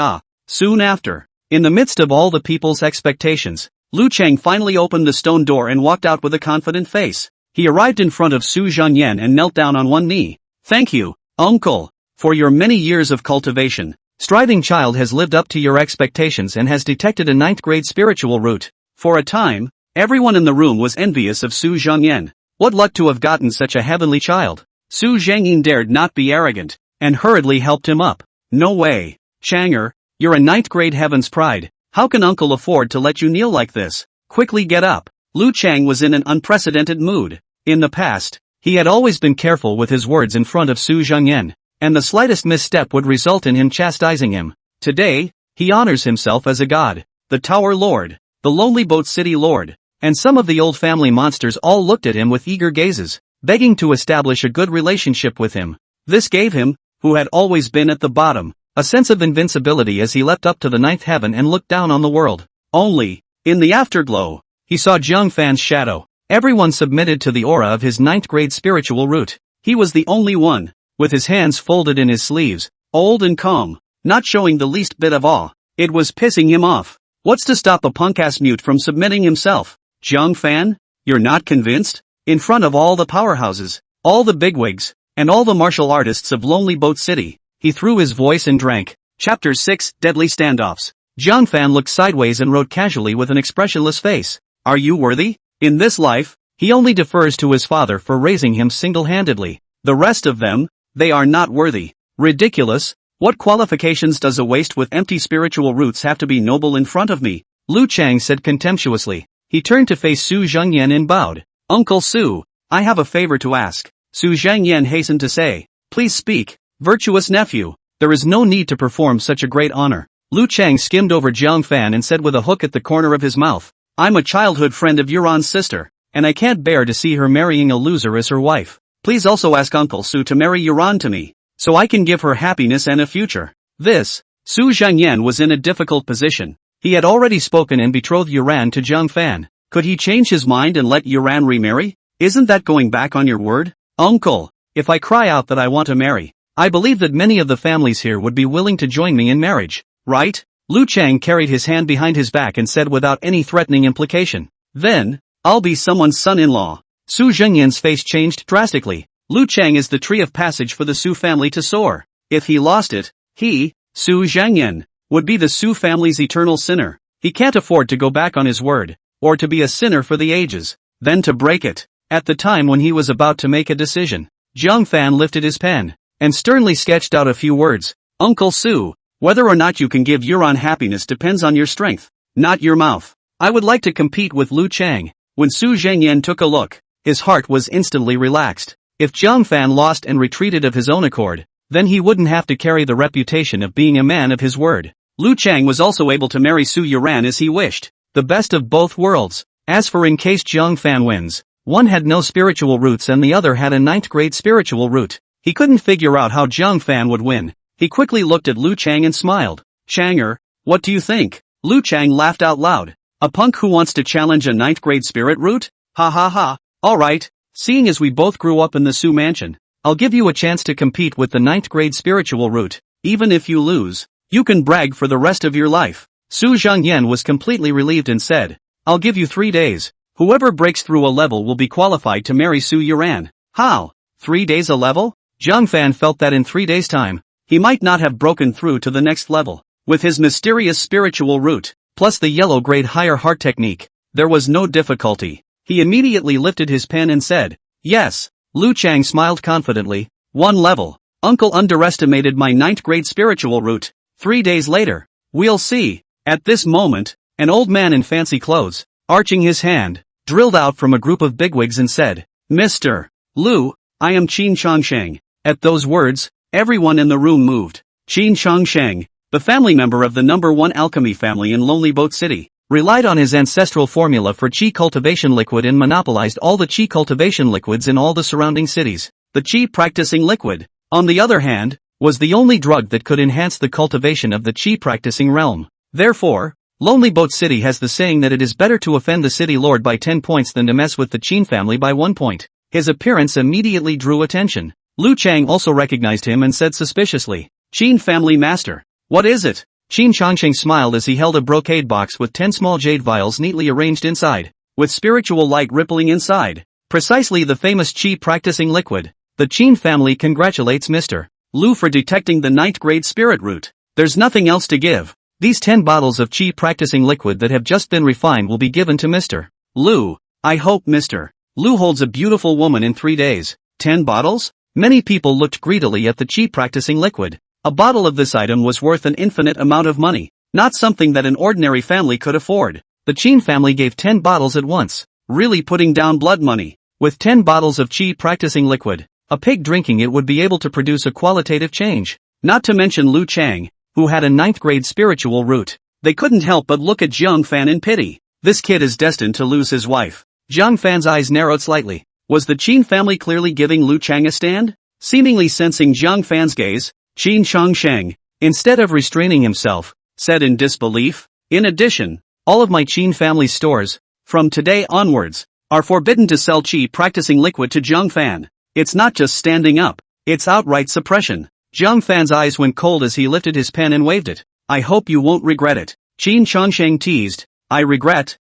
Soon after, in the midst of all the people's expectations, Lu Chang finally opened the stone door and walked out with a confident face. He arrived in front of Su Zhengyan and knelt down on one knee. "Thank you, uncle, for your many years of cultivation. Striving child has lived up to your expectations and has detected a 9th grade spiritual root." For a time, everyone in the room was envious of Su Zhengyan. What luck to have gotten such a heavenly child. Su Zhengyan dared not be arrogant, and hurriedly helped him up. "No way, Chang'er, you're a 9th grade heaven's pride. How can uncle afford to let you kneel like this? Quickly get up." Lu Chang was in an unprecedented mood. In the past, he had always been careful with his words in front of Su Zhengyan, and the slightest misstep would result in him chastising him. Today, he honors himself as a god. The Tower Lord, the Lonely Boat City Lord, and some of the old family monsters all looked at him with eager gazes, begging to establish a good relationship with him. This gave him, who had always been at the bottom, a sense of invincibility as he leapt up to the ninth heaven and looked down on the world. Only, in the afterglow, he saw Jiang Fan's shadow. Everyone submitted to the aura of his ninth grade spiritual root. He was the only one, with his hands folded in his sleeves, old and calm, not showing the least bit of awe. It was pissing him off. What's to stop a punk-ass mute from submitting himself? Jiang Fan? You're not convinced? In front of all the powerhouses, all the bigwigs, and all the martial artists of Lonely Boat City, he threw his voice and drank. Chapter 6, Deadly Standoffs. Jiang Fan looked sideways and wrote casually with an expressionless face. Are you worthy? In this life, he only defers to his father for raising him single-handedly. The rest of them, they are not worthy. Ridiculous. What qualifications does a waste with empty spiritual roots have to be noble in front of me? Lu Chang said contemptuously. He turned to face Su Zhengyan and bowed. Uncle Su, I have a favor to ask. Su Zhengyan hastened to say. Please speak, virtuous nephew. There is no need to perform such a great honor. Lu Chang skimmed over Jiang Fan and said with a hook at the corner of his mouth. I'm a childhood friend of Yuran's sister, and I can't bear to see her marrying a loser as her wife. Please also ask Uncle Su to marry Yuran to me, so I can give her happiness and a future. Su Zhengyan was in a difficult position. He had already spoken and betrothed Yuran to Jiang Fan. Could he change his mind and let Yuran remarry? Isn't that going back on your word? Uncle, if I cry out that I want to marry, I believe that many of the families here would be willing to join me in marriage, right? Lu Chang carried his hand behind his back and said without any threatening implication. Then, I'll be someone's son-in-law. Su Zhengyan's face changed drastically. Lu Chang is the tree of passage for the Su family to soar. If he lost it, he, Su Zhengyan, would be the Su family's eternal sinner. He can't afford to go back on his word, or to be a sinner for the ages, then to break it. At the time when he was about to make a decision, Jiang Fan lifted his pen, and sternly sketched out a few words. Uncle Su, whether or not you can give Yuran happiness depends on your strength, not your mouth. I would like to compete with Lu Chang. When Su Zhengyan took a look, his heart was instantly relaxed. If Jiang Fan lost and retreated of his own accord, then he wouldn't have to carry the reputation of being a man of his word. Lu Chang was also able to marry Su Yuran as he wished, the best of both worlds. As for in case Jiang Fan wins, one had no spiritual roots and the other had a ninth grade spiritual root. He couldn't figure out how Jiang Fan would win. He quickly looked at Lu Chang and smiled. Changer, what do you think? Lu Chang laughed out loud. A punk who wants to challenge a ninth grade spirit root? Ha ha ha. Alright, seeing as we both grew up in the Su mansion, I'll give you a chance to compete with the ninth grade spiritual root. Even if you lose, you can brag for the rest of your life. Su Zhengyan was completely relieved and said, I'll give you 3 days. Whoever breaks through a level will be qualified to marry Su Yuran. How? 3 days a level? Jiang Fan felt that in 3 days' time, he might not have broken through to the next level. With his mysterious spiritual root, plus the yellow grade higher heart technique, there was no difficulty. He immediately lifted his pen and said, yes. Lu Chang smiled confidently. 1 level. Uncle underestimated my ninth grade spiritual root. 3 days later. We'll see. At this moment, an old man in fancy clothes, arching his hand, drilled out from a group of bigwigs and said, Mr. Lu, I am Qin Changsheng. At those words, everyone in the room moved. Qin Changsheng, the family member of the #1 alchemy family in Lonely Boat City, relied on his ancestral formula for qi cultivation liquid and monopolized all the qi cultivation liquids in all the surrounding cities. The qi practicing liquid, on the other hand, was the only drug that could enhance the cultivation of the qi practicing realm. Therefore, Lonely Boat City has the saying that it is better to offend the city lord by 10 points than to mess with the Qin family by 1 point. His appearance immediately drew attention. Lu Chang also recognized him and said suspiciously, Qin family master. What is it? Qin Changsheng smiled as he held a brocade box with 10 small jade vials neatly arranged inside, with spiritual light rippling inside. Precisely the famous qi practicing liquid. The Qin family congratulates Mr. Lu for detecting the ninth grade spirit root. There's nothing else to give. These 10 bottles of qi practicing liquid that have just been refined will be given to Mr. Lu. I hope Mr. Lu holds a beautiful woman in 3 days. 10 bottles? Many people looked greedily at the qi practicing liquid. A bottle of this item was worth an infinite amount of money, not something that an ordinary family could afford. The Qin family gave 10 bottles at once, really putting down blood money. With 10 bottles of qi practicing liquid, a pig drinking it would be able to produce a qualitative change. Not to mention Lu Chang, who had a ninth grade spiritual root. They couldn't help but look at Jiang Fan in pity. This kid is destined to lose his wife. Jiang Fan's eyes narrowed slightly. Was the Qin family clearly giving Lu Chang a stand? Seemingly sensing Jiang Fan's gaze, Qin Changsheng, instead of restraining himself, said in disbelief. In addition, all of my Qin family stores, from today onwards, are forbidden to sell qi practicing liquid to Jiang Fan. It's not just standing up, it's outright suppression. Jiang Fan's eyes went cold as he lifted his pen and waved it. I hope you won't regret it. Qin Changsheng teased. I regret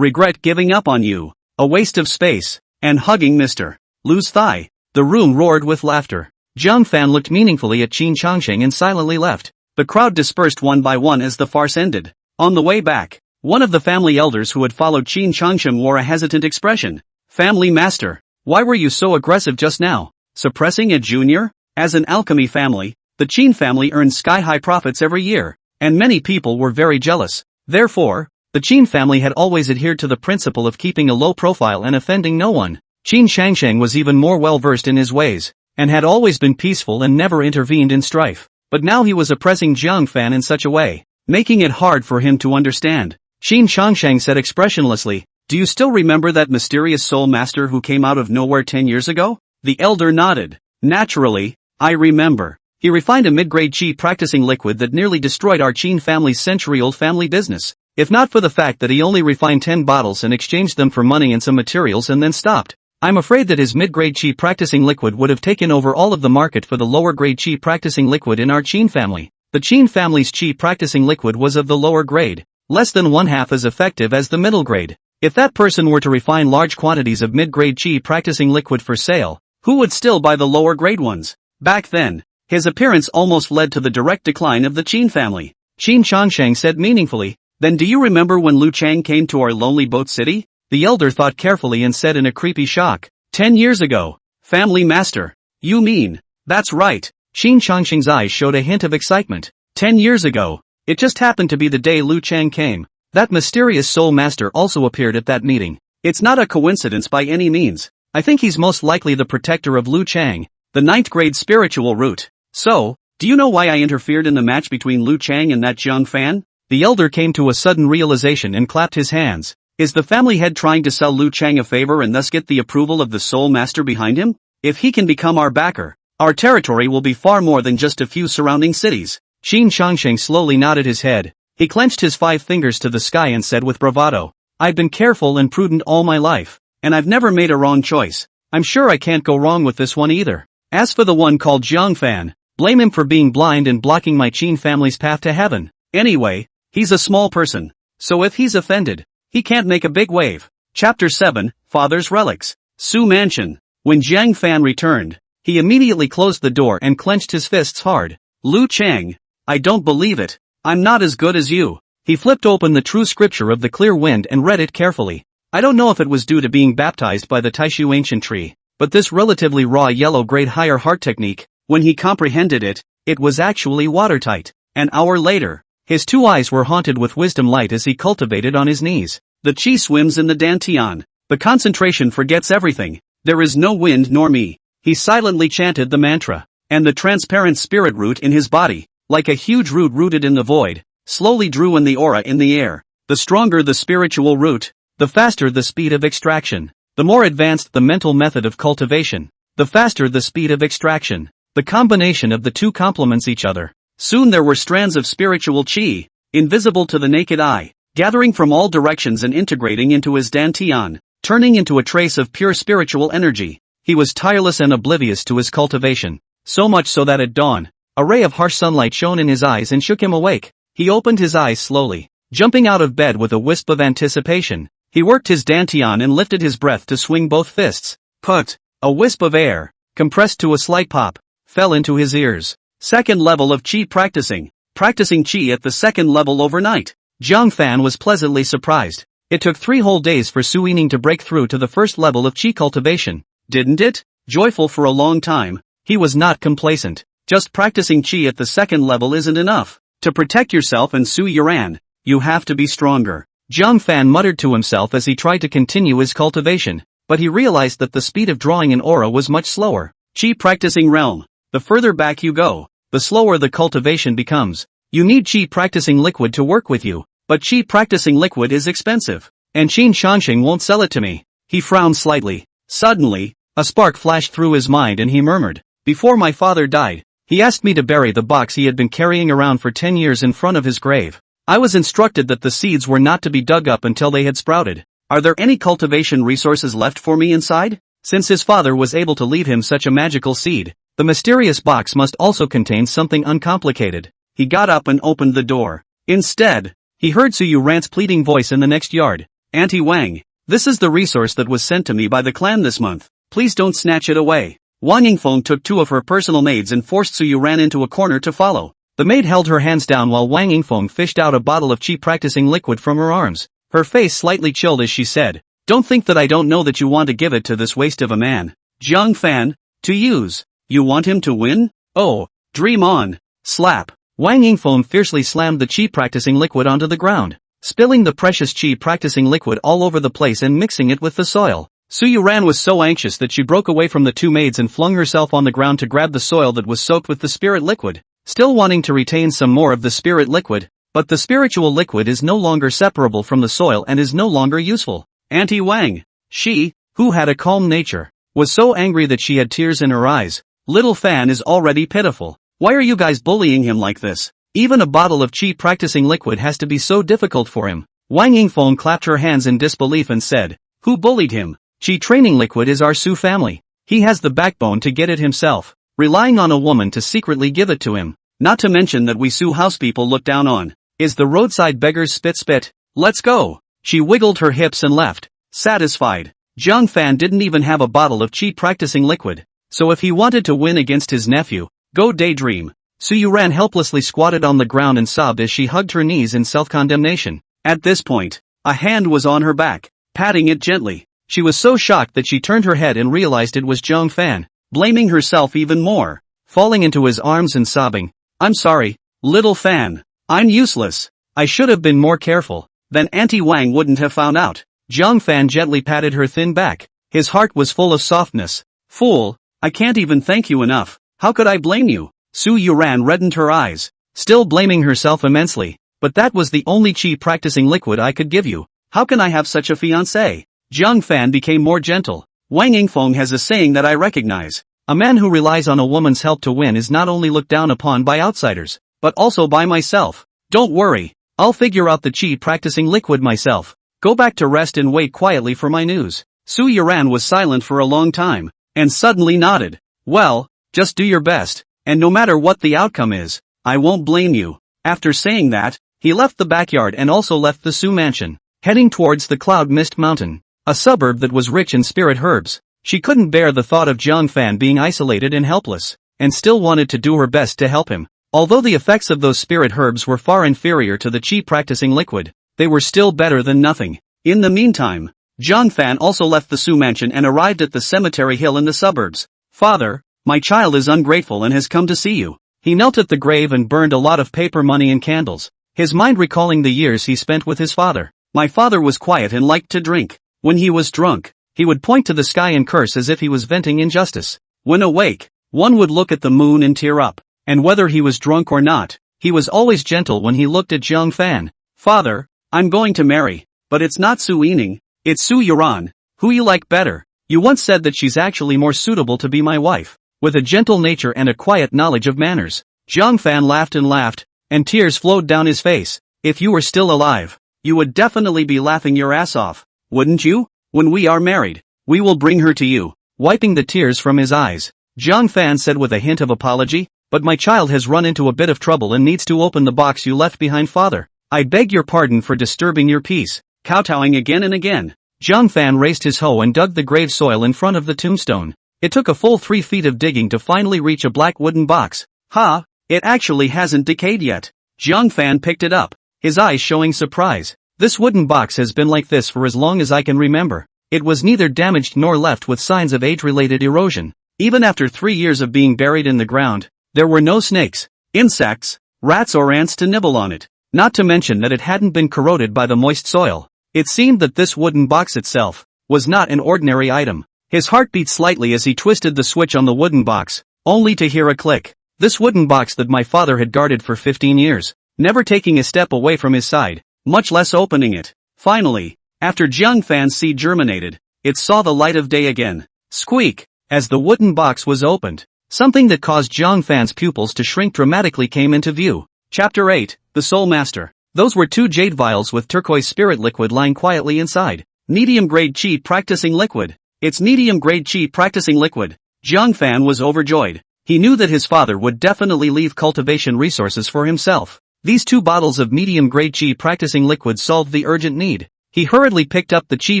giving up on you. A waste of space. And hugging Mr. Lu's thigh. The room roared with laughter. Jiang Fan looked meaningfully at Qin Changsheng and silently left. The crowd dispersed one by one as the farce ended. On the way back, one of the family elders who had followed Qin Changsheng wore a hesitant expression. Family master, why were you so aggressive just now? Suppressing a junior? As an alchemy family, the Qin family earned sky-high profits every year, and many people were very jealous. Therefore, the Qin family had always adhered to the principle of keeping a low profile and offending no one. Qin Changsheng was even more well-versed in his ways, and had always been peaceful and never intervened in strife. But now he was oppressing Jiang Fan in such a way, making it hard for him to understand. Qin Changsheng said expressionlessly, do you still remember that mysterious soul master who came out of nowhere 10 years ago? The elder nodded. Naturally, I remember. He refined a mid-grade qi practicing liquid that nearly destroyed our Qin family's century-old family business. If not for the fact that he only refined 10 bottles and exchanged them for money and some materials and then stopped, I'm afraid that his mid-grade qi practicing liquid would have taken over all of the market for the lower-grade qi practicing liquid in our Qin family. The Qin family's qi practicing liquid was of the lower grade, less than one-half as effective as the middle grade. If that person were to refine large quantities of mid-grade qi practicing liquid for sale, who would still buy the lower-grade ones? Back then, his appearance almost led to the direct decline of the Qin family. Qin Changsheng said meaningfully, then do you remember when Lu Chang came to our lonely boat city? The elder thought carefully and said in a creepy shock, 10 years ago. Family master. You mean? That's right. Qin Changsheng's eyes showed a hint of excitement. 10 years ago. It just happened to be the day Lu Chang came. That mysterious soul master also appeared at that meeting. It's not a coincidence by any means. I think he's most likely the protector of Lu Chang, the 9th grade spiritual root. So, do you know why I interfered in the match between Lu Chang and that Jiang Fan? The elder came to a sudden realization and clapped his hands. Is the family head trying to sell Lu Chang a favor and thus get the approval of the soul master behind him? If he can become our backer, our territory will be far more than just a few surrounding cities. Qin Changsheng slowly nodded his head. He clenched his 5 fingers to the sky and said with bravado, I've been careful and prudent all my life, and I've never made a wrong choice. I'm sure I can't go wrong with this one either. As for the one called Jiang Fan, blame him for being blind and blocking my Qin family's path to heaven. Anyway, he's a small person, so if he's offended, he can't make a big wave. Chapter 7, Father's Relics. Su Mansion. When Jiang Fan returned, he immediately closed the door and clenched his fists hard. Lu Chang, I don't believe it. I'm not as good as you. He flipped open the true scripture of the clear wind and read it carefully. I don't know if it was due to being baptized by the Taishu ancient tree, but this relatively raw yellow-grade higher heart technique, when he comprehended it, it was actually watertight. An hour later, his 2 eyes were haunted with wisdom light as he cultivated on his knees. The qi swims in the dantian. The concentration forgets everything. There is no wind nor me. He silently chanted the mantra, and the transparent spirit root in his body, like a huge root rooted in the void, slowly drew in the aura in the air. The stronger the spiritual root, the faster the speed of extraction. The more advanced the mental method of cultivation, the faster the speed of extraction. The combination of the two complements each other. Soon there were strands of spiritual qi, invisible to the naked eye, gathering from all directions and integrating into his dantian, turning into a trace of pure spiritual energy. He was tireless and oblivious to his cultivation, so much so that at dawn, a ray of harsh sunlight shone in his eyes and shook him awake. He opened his eyes slowly, jumping out of bed with a wisp of anticipation. He worked his dantian and lifted his breath to swing both fists. Put! A wisp of air, compressed to a slight pop, fell into his ears. Second level of qi practicing qi at the second level overnight. Jiang Fan was pleasantly surprised. It took 3 whole days for Su Yining to break through to the first level of qi cultivation, didn't it? Joyful for a long time, he was not complacent. Just practicing qi at the second level isn't enough. To protect yourself and Su Yuran, you have to be stronger. Jiang Fan muttered to himself as he tried to continue his cultivation, but he realized that the speed of drawing an aura was much slower. Qi practicing realm. The further back you go, the slower the cultivation becomes. You need qi practicing liquid to work with you, but qi practicing liquid is expensive, and Qin Shanxing won't sell it to me. He frowned slightly. Suddenly, a spark flashed through his mind and he murmured, before my father died, He asked me to bury the box he had been carrying around for 10 years in front of his grave. I was instructed that the seeds were not to be dug up until they had sprouted. Are there any cultivation resources left for me inside? Since his father was able to leave him such a magical seed, the mysterious box must also contain something uncomplicated. He got up and opened the door. Instead, he heard Su Yuran's pleading voice in the next yard. Auntie Wang, this is the resource that was sent to me by the clan this month. Please don't snatch it away. Wang Yingfeng took 2 of her personal maids and forced Su Yuran into a corner to follow. The maid held her hands down while Wang Yingfeng fished out a bottle of cheap practicing liquid from her arms. Her face slightly chilled as she said, "Don't think that I don't know that you want to give it to this waste of a man. Jiang Fan, to use. You want him to win? Oh, dream on." Slap. Wang Yingfeng fiercely slammed the cheap practicing liquid onto the ground, spilling the precious cheap practicing liquid all over the place and mixing it with the soil. Su Yuran was so anxious that she broke away from the 2 maids and flung herself on the ground to grab the soil that was soaked with the spirit liquid, still wanting to retain some more of the spirit liquid, but the spiritual liquid is no longer separable from the soil and is no longer useful. Auntie Wang, she, who had a calm nature, was so angry that she had tears in her eyes. Little Fan is already pitiful. Why are you guys bullying him like this? Even a bottle of cheap practicing liquid has to be so difficult for him. Wang Yingfeng clapped her hands in disbelief and said, "Who bullied him? Chi training liquid is our Su family. He has the backbone to get it himself, relying on a woman to secretly give it to him. Not to mention that we Su housepeople look down on. Is the roadside beggars spit? Let's go." She wiggled her hips and left, satisfied. Jiang Fan didn't even have a bottle of cheap practicing liquid, so if he wanted to win against his nephew, go daydream. Su Yuran helplessly squatted on the ground and sobbed as she hugged her knees in self-condemnation. At this point, a hand was on her back, patting it gently. She was so shocked that she turned her head and realized it was Jiang Fan, blaming herself even more, falling into his arms and sobbing, "I'm sorry, little Fan. I'm useless. I should have been more careful. Then Auntie Wang wouldn't have found out." Jiang Fan gently patted her thin back. His heart was full of softness. "Fool, I can't even thank you enough. How could I blame you?" Su Yuran reddened her eyes, still blaming herself immensely. "But that was the only cheap practicing liquid I could give you. How can I have such a fiancé?" Jiang Fan became more gentle. "Wang Yingfeng has a saying that I recognize. A man who relies on a woman's help to win is not only looked down upon by outsiders, but also by myself. Don't worry, I'll figure out the cheap practicing liquid myself. Go back to rest and wait quietly for my news." Su Yuran was silent for a long time, and suddenly nodded. "Well, just do your best, and no matter what the outcome is, I won't blame you." After saying that, he left the backyard and also left the Su mansion, heading towards the Cloud Mist Mountain, a suburb that was rich in spirit herbs. She couldn't bear the thought of Jiang Fan being isolated and helpless, and still wanted to do her best to help him. Although the effects of those spirit herbs were far inferior to the cheap practicing liquid, they were still better than nothing. In the meantime, Jiang Fan also left the Su mansion and arrived at the cemetery hill in the suburbs. "Father, my child is ungrateful and has come to see you." He knelt at the grave and burned a lot of paper money and candles, his mind recalling the years he spent with his father. "My father was quiet and liked to drink. When he was drunk, he would point to the sky and curse as if he was venting injustice. When awake, one would look at the moon and tear up. And whether he was drunk or not, he was always gentle when he looked at Jiang Fan. "Father, I'm going to marry, but it's not Su Yining, it's Su Yuran. Who you like better? You once said that she's actually more suitable to be my wife, with a gentle nature and a quiet knowledge of manners." Jiang Fan laughed, and tears flowed down his face. "If you were still alive, you would definitely be laughing your ass off, wouldn't you? When we are married, we will bring her to you." Wiping the tears from his eyes, Jiang Fan said with a hint of apology, "But my child has run into a bit of trouble and needs to open the box you left behind, father. I beg your pardon for disturbing your peace." Kowtowing again and again, Jiang Fan raised his hoe and dug the grave soil in front of the tombstone. It took a full 3 feet of digging to finally reach a black wooden box. "Ha, it actually hasn't decayed yet." Jiang Fan picked it up, his eyes showing surprise. "This wooden box has been like this for as long as I can remember. It was neither damaged nor left with signs of age-related erosion. Even after 3 years of being buried in the ground, there were no snakes, insects, rats or ants to nibble on it, not to mention that it hadn't been corroded by the moist soil. It seemed that this wooden box itself was not an ordinary item." His heart beat slightly as he twisted the switch on the wooden box, only to hear a click. This wooden box that my father had guarded for 15 years, never taking a step away from his side, much less opening it. Finally, after Jiang Fan's seed germinated, it saw the light of day again. Squeak! As the wooden box was opened, Something that caused Jiang Fan's pupils to shrink dramatically came into view. Chapter 8, The Soul Master. Those were 2 jade vials with turquoise spirit liquid lying quietly inside. Medium-grade chi practicing liquid. It's medium-grade chi practicing liquid. Jiang Fan was overjoyed. He knew that his father would definitely leave cultivation resources for himself. These 2 bottles of medium-grade chi practicing liquid solved the urgent need. He hurriedly picked up the chi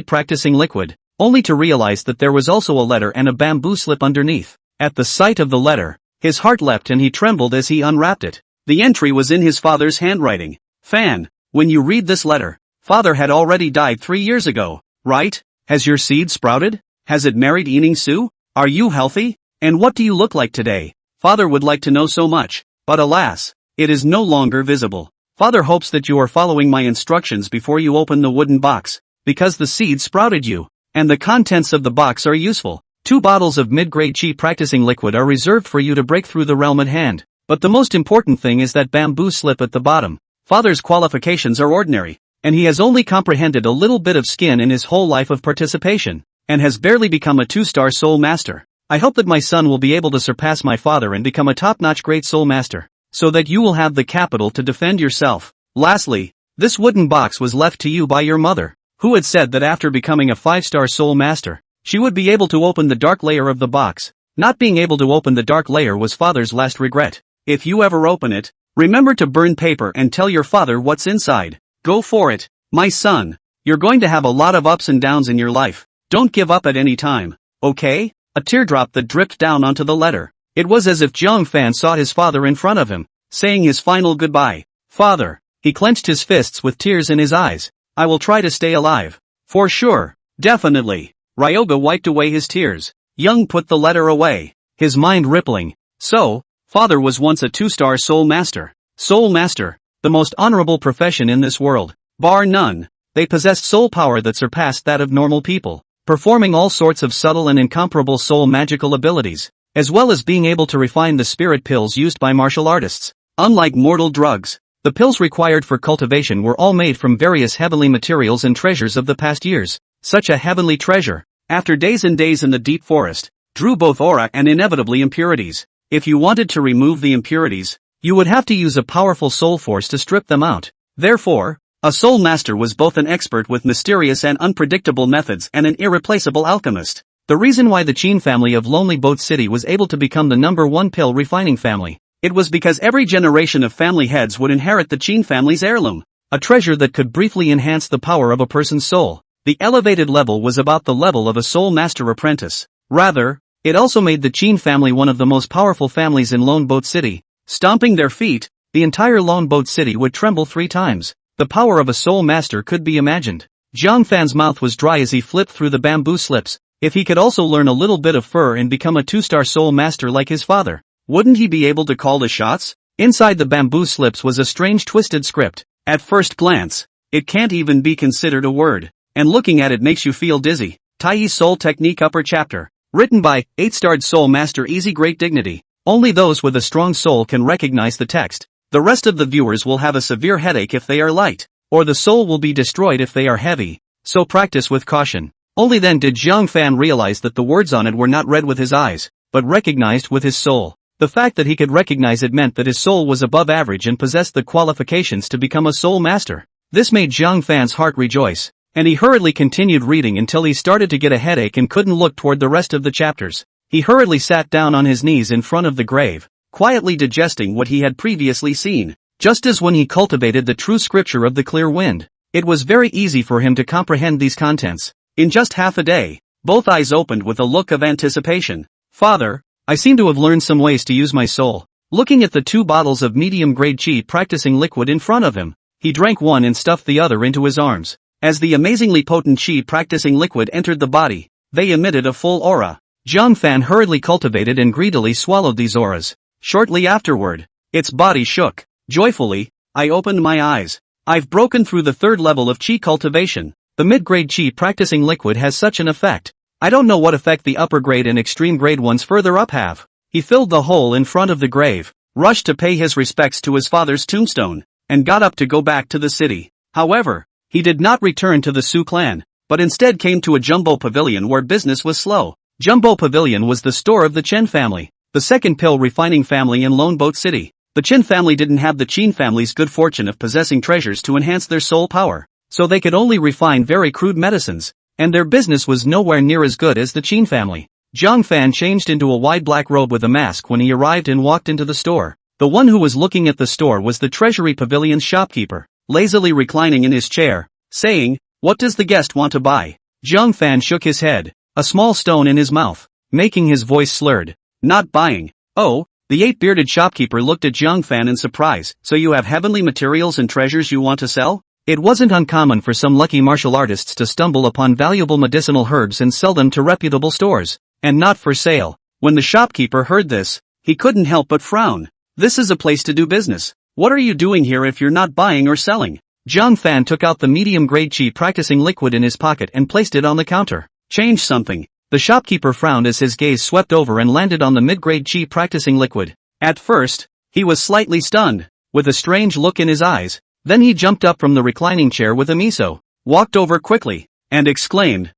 practicing liquid, only to realize that there was also a letter and a bamboo slip underneath. At the sight of the letter, his heart leapt and he trembled as he unwrapped it. The entry was in his father's handwriting. Fan, when you read this letter, father had already died 3 years ago, right? Has your seed sprouted? Has it married Ening Su? Are you healthy? And what do you look like today? Father would like to know so much, but alas, it is no longer visible. Father hopes that you are following my instructions before you open the wooden box, because the seed sprouted you, and the contents of the box are useful. 2 bottles of mid-grade chi practicing liquid are reserved for you to break through the realm at hand, but the most important thing is that bamboo slip at the bottom. Father's qualifications are ordinary, and he has only comprehended a little bit of skin in his whole life of participation, and has barely become a 2-star soul master. I hope that my son will be able to surpass my father and become a top-notch great soul master, so that you will have the capital to defend yourself. Lastly, this wooden box was left to you by your mother, who had said that after becoming a 5-star soul master, she would be able to open the dark layer of the box. Not being able to open the dark layer was father's last regret. If you ever open it, remember to burn paper and tell your father what's inside. Go for it, my son. You're going to have a lot of ups and downs in your life. Don't give up at any time, okay? A teardrop that dripped down onto the letter. It was as if Jiang Fan saw his father in front of him, saying his final goodbye. Father. He clenched his fists with tears in his eyes. I will try to stay alive. For sure. Definitely. Ryoga wiped away his tears. Young put the letter away, his mind rippling. So, father was once a 2-star soul master. Soul master, the most honorable profession in this world, bar none. They possessed soul power that surpassed that of normal people, performing all sorts of subtle and incomparable soul magical abilities, as well as being able to refine the spirit pills used by martial artists. Unlike mortal drugs, the pills required for cultivation were all made from various heavenly materials and treasures of the past years. Such a heavenly treasure, after days and days in the deep forest, drew both aura and inevitably impurities. If you wanted to remove the impurities, you would have to use a powerful soul force to strip them out. Therefore, a soul master was both an expert with mysterious and unpredictable methods and an irreplaceable alchemist. The reason why the Qin family of Lonely Boat City was able to become the #1 pill refining family, it was because every generation of family heads would inherit the Qin family's heirloom, a treasure that could briefly enhance the power of a person's soul. The elevated level was about the level of a soul master apprentice. Rather, it also made the Qin family one of the most powerful families in Lone Boat City. Stomping their feet, the entire Lone Boat City would tremble 3 times. The power of a soul master could be imagined. Jiang Fan's mouth was dry as he flipped through the bamboo slips. If he could also learn a little bit of fur and become a 2-star soul master like his father, wouldn't he be able to call the shots? Inside the bamboo slips was a strange twisted script. At first glance, it can't even be considered a word, and looking at it makes you feel dizzy. Tai Soul Technique Upper Chapter. Written by 8-starred soul master Easy Great Dignity. Only those with a strong soul can recognize the text. The rest of the viewers will have a severe headache if they are light, or the soul will be destroyed if they are heavy. So practice with caution. Only then did Jiang Fan realize that the words on it were not read with his eyes, but recognized with his soul. The fact that he could recognize it meant that his soul was above average and possessed the qualifications to become a soul master. This made Jiang Fan's heart rejoice, and he hurriedly continued reading until he started to get a headache and couldn't look toward the rest of the chapters. He hurriedly sat down on his knees in front of the grave, quietly digesting what he had previously seen. Just as when he cultivated the true scripture of the clear wind, it was very easy for him to comprehend these contents. In just half a day, both eyes opened with a look of anticipation. Father, I seem to have learned some ways to use my soul. Looking at the 2 bottles of medium-grade chi practicing liquid in front of him, he drank one and stuffed the other into his arms. As the amazingly potent chi practicing liquid entered the body, they emitted a full aura. Jiang Fan hurriedly cultivated and greedily swallowed these auras. Shortly afterward, its body shook. Joyfully, I opened my eyes. I've broken through the 3rd level of chi cultivation. The mid-grade chi practicing liquid has such an effect. I don't know what effect the upper grade and extreme grade ones further up have. He filled the hole in front of the grave, rushed to pay his respects to his father's tombstone, and got up to go back to the city. However, he did not return to the Su clan, but instead came to a jumbo pavilion where business was slow. Jumbo Pavilion was the store of the Chen family. the second pill refining family in Lone Boat City. The Chin family didn't have the Chin family's good fortune of possessing treasures to enhance their soul power, so they could only refine very crude medicines, and their business was nowhere near as good as the Chin family. Jiang Fan changed into a wide black robe with a mask when he arrived and walked into the store. The one who was looking at the store was the Treasury Pavilion's shopkeeper, lazily reclining in his chair, saying, "What does the guest want to buy?" Jiang Fan shook his head, a small stone in his mouth, making his voice slurred. "Not buying." "Oh." The eight-bearded shopkeeper looked at Jiang Fan in surprise. "So you have heavenly materials and treasures you want to sell?" It wasn't uncommon for some lucky martial artists to stumble upon valuable medicinal herbs and sell them to reputable stores, and not for sale. When the shopkeeper heard this, he couldn't help but frown. "This is a place to do business. What are you doing here if you're not buying or selling?" Jiang Fan took out the medium-grade chi practicing liquid in his pocket and placed it on the counter. "Change something." The shopkeeper frowned as his gaze swept over and landed on the mid-grade chi practicing liquid. At first, he was slightly stunned, with a strange look in his eyes. Then he jumped up from the reclining chair with a miso, walked over quickly, and exclaimed,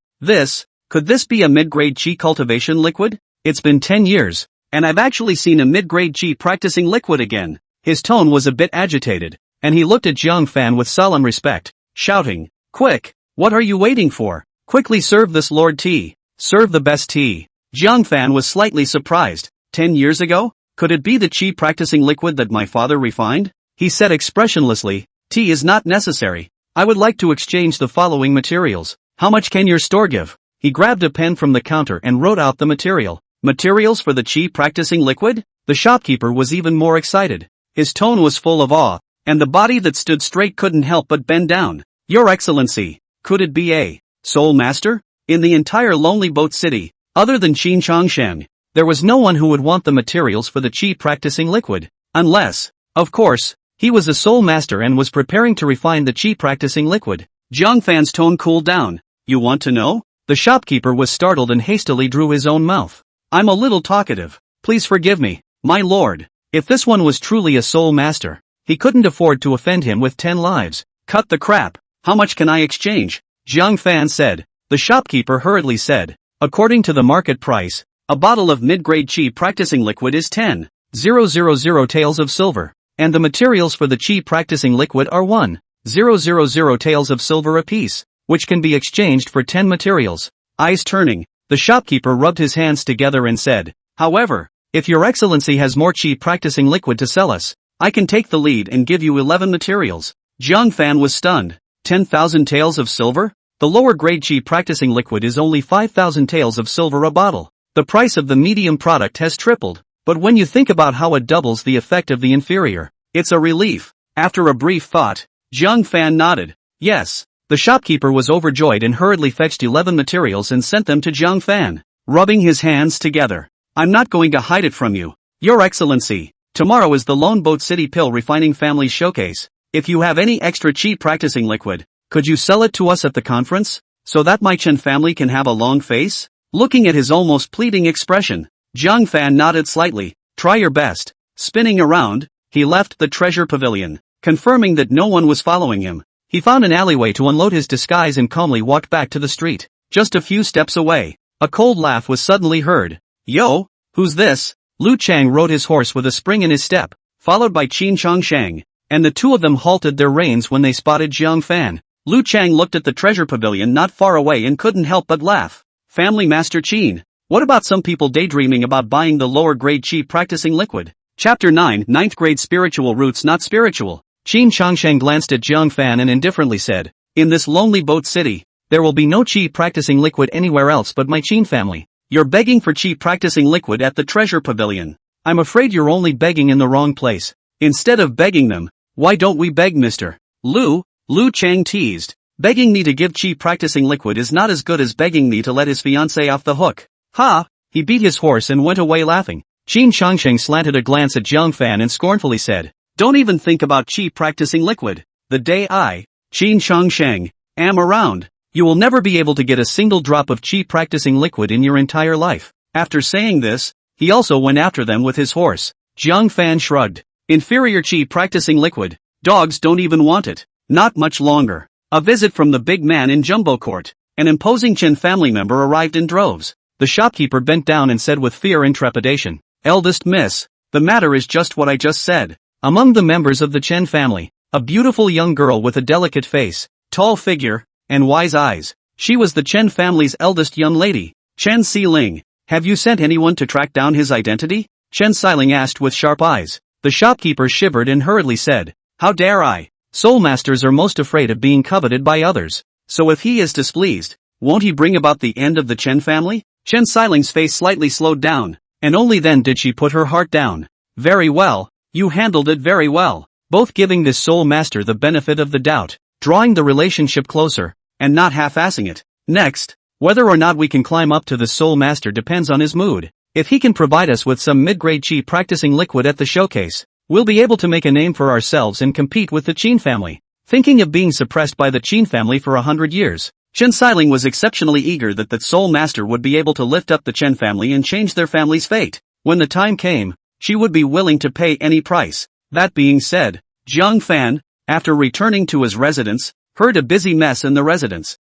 Could this be a mid-grade chi cultivation liquid? It's been 10 years, and I've actually seen a mid-grade chi practicing liquid again." His tone was a bit agitated, and he looked at Jiang Fan with solemn respect, shouting, "Quick, what are you waiting for? Quickly serve this lord tea. Serve the best tea." Jiang Fan was slightly surprised. 10 years ago? Could it be the chi practicing liquid that my father refined? He said expressionlessly, "Tea is not necessary. I would like to exchange the following materials. How much can your store give?" He grabbed a pen from the counter and wrote out the material. Materials for the chi practicing liquid? The shopkeeper was even more excited. His tone was full of awe, and the body that stood straight couldn't help but bend down. "Your Excellency, could it be a soul master?" In the entire Lonely Boat City, other than Qin Changshan, there was no one who would want the materials for the chi practicing liquid, unless, of course, he was a soul master and was preparing to refine the chi practicing liquid. Jiang Fan's tone cooled down. "You want to know?" The shopkeeper was startled and hastily drew his own mouth. "I'm a little talkative. Please forgive me, my lord." If this one was truly a soul master, he couldn't afford to offend him with 10 lives. "Cut the crap. How much can I exchange?" Jiang Fan said. The shopkeeper hurriedly said, "According to the market price, a bottle of mid-grade chi practicing liquid is 10,000 taels of silver, and the materials for the chi practicing liquid are 1,000 taels of silver apiece, which can be exchanged for 10 materials." Eyes turning, the shopkeeper rubbed his hands together and said, "However, if your excellency has more chi practicing liquid to sell us, I can take the lead and give you 11 materials." Jiang Fan was stunned. 10,000 taels of silver? The lower grade chi practicing liquid is only 5,000 taels of silver a bottle. The price of the medium product has tripled, but when you think about how it doubles the effect of the inferior, it's a relief. After a brief thought, Jiang Fan nodded. Yes. The shopkeeper was overjoyed and hurriedly fetched 11 materials and sent them to Jiang Fan, rubbing his hands together. "I'm not going to hide it from you, Your Excellency. Tomorrow is the Lone Boat City Pill Refining Family Showcase. If you have any extra chi practicing liquid, could you sell it to us at the conference, so that my Chen family can have a long face?" Looking at his almost pleading expression, Jiang Fan nodded slightly. "Try your best." Spinning around, he left the treasure pavilion, confirming that no one was following him. He found an alleyway to unload his disguise and calmly walked back to the street. Just a few steps away, a cold laugh was suddenly heard. "Yo, who's this?" Lu Chang rode his horse with a spring in his step, followed by Qin Changshang, and the two of them halted their reins when they spotted Jiang Fan. Lu Chang looked at the treasure pavilion not far away and couldn't help but laugh. "Family Master Qin, what about some people daydreaming about buying the lower grade chi practicing liquid?" Chapter 9, 9th grade spiritual roots not spiritual. Qin Changsheng glanced at Jiang Fan and indifferently said, "In this lonely boat city, there will be no chi practicing liquid anywhere else but my Qin family. You're begging for chi practicing liquid at the treasure pavilion. I'm afraid you're only begging in the wrong place. Instead of begging them, why don't we beg Mr. Lu Chang teased. "Begging me to give chi practicing liquid is not as good as begging me to let his fiancée off the hook." Ha! He beat his horse and went away laughing. Qin Changsheng slanted a glance at Jiang Fan and scornfully said, "Don't even think about chi practicing liquid. The day I, Qin Changsheng, am around, you will never be able to get a single drop of chi practicing liquid in your entire life." After saying this, he also went after them with his horse. Jiang Fan shrugged. "Inferior chi practicing liquid. Dogs don't even want it. Not much longer." A visit from the big man in Jumbo Court. An imposing Chen family member arrived in droves. The shopkeeper bent down and said with fear and trepidation, Eldest miss. The matter is just what I just said. Among the members of the Chen family, a beautiful young girl with a delicate face, tall figure, and wise eyes. She was the Chen family's eldest young lady. Chen Xiling, have you sent anyone to track down his identity? Chen Xiling asked with sharp eyes. The shopkeeper shivered and hurriedly said, how dare I? Soul masters are most afraid of being coveted by others. So if he is displeased, won't he bring about the end of the Chen family? Chen Xiling's face slightly slowed down, and only then did she put her heart down. Very well, you handled it very well, both giving this soul master the benefit of the doubt, drawing the relationship closer, and not half-assing it. Next, whether or not we can climb up to the soul master depends on his mood. If he can provide us with some mid-grade chi practicing liquid at the showcase, we'll be able to make a name for ourselves and compete with the Qin family. Thinking of being suppressed by the Qin family for 100 years, Chen Xiling was exceptionally eager that soul master would be able to lift up the Chen family and change their family's fate. When the time came, she would be willing to pay any price. That being said, Jiang Fan, after returning to his residence, heard a busy mess in the residence.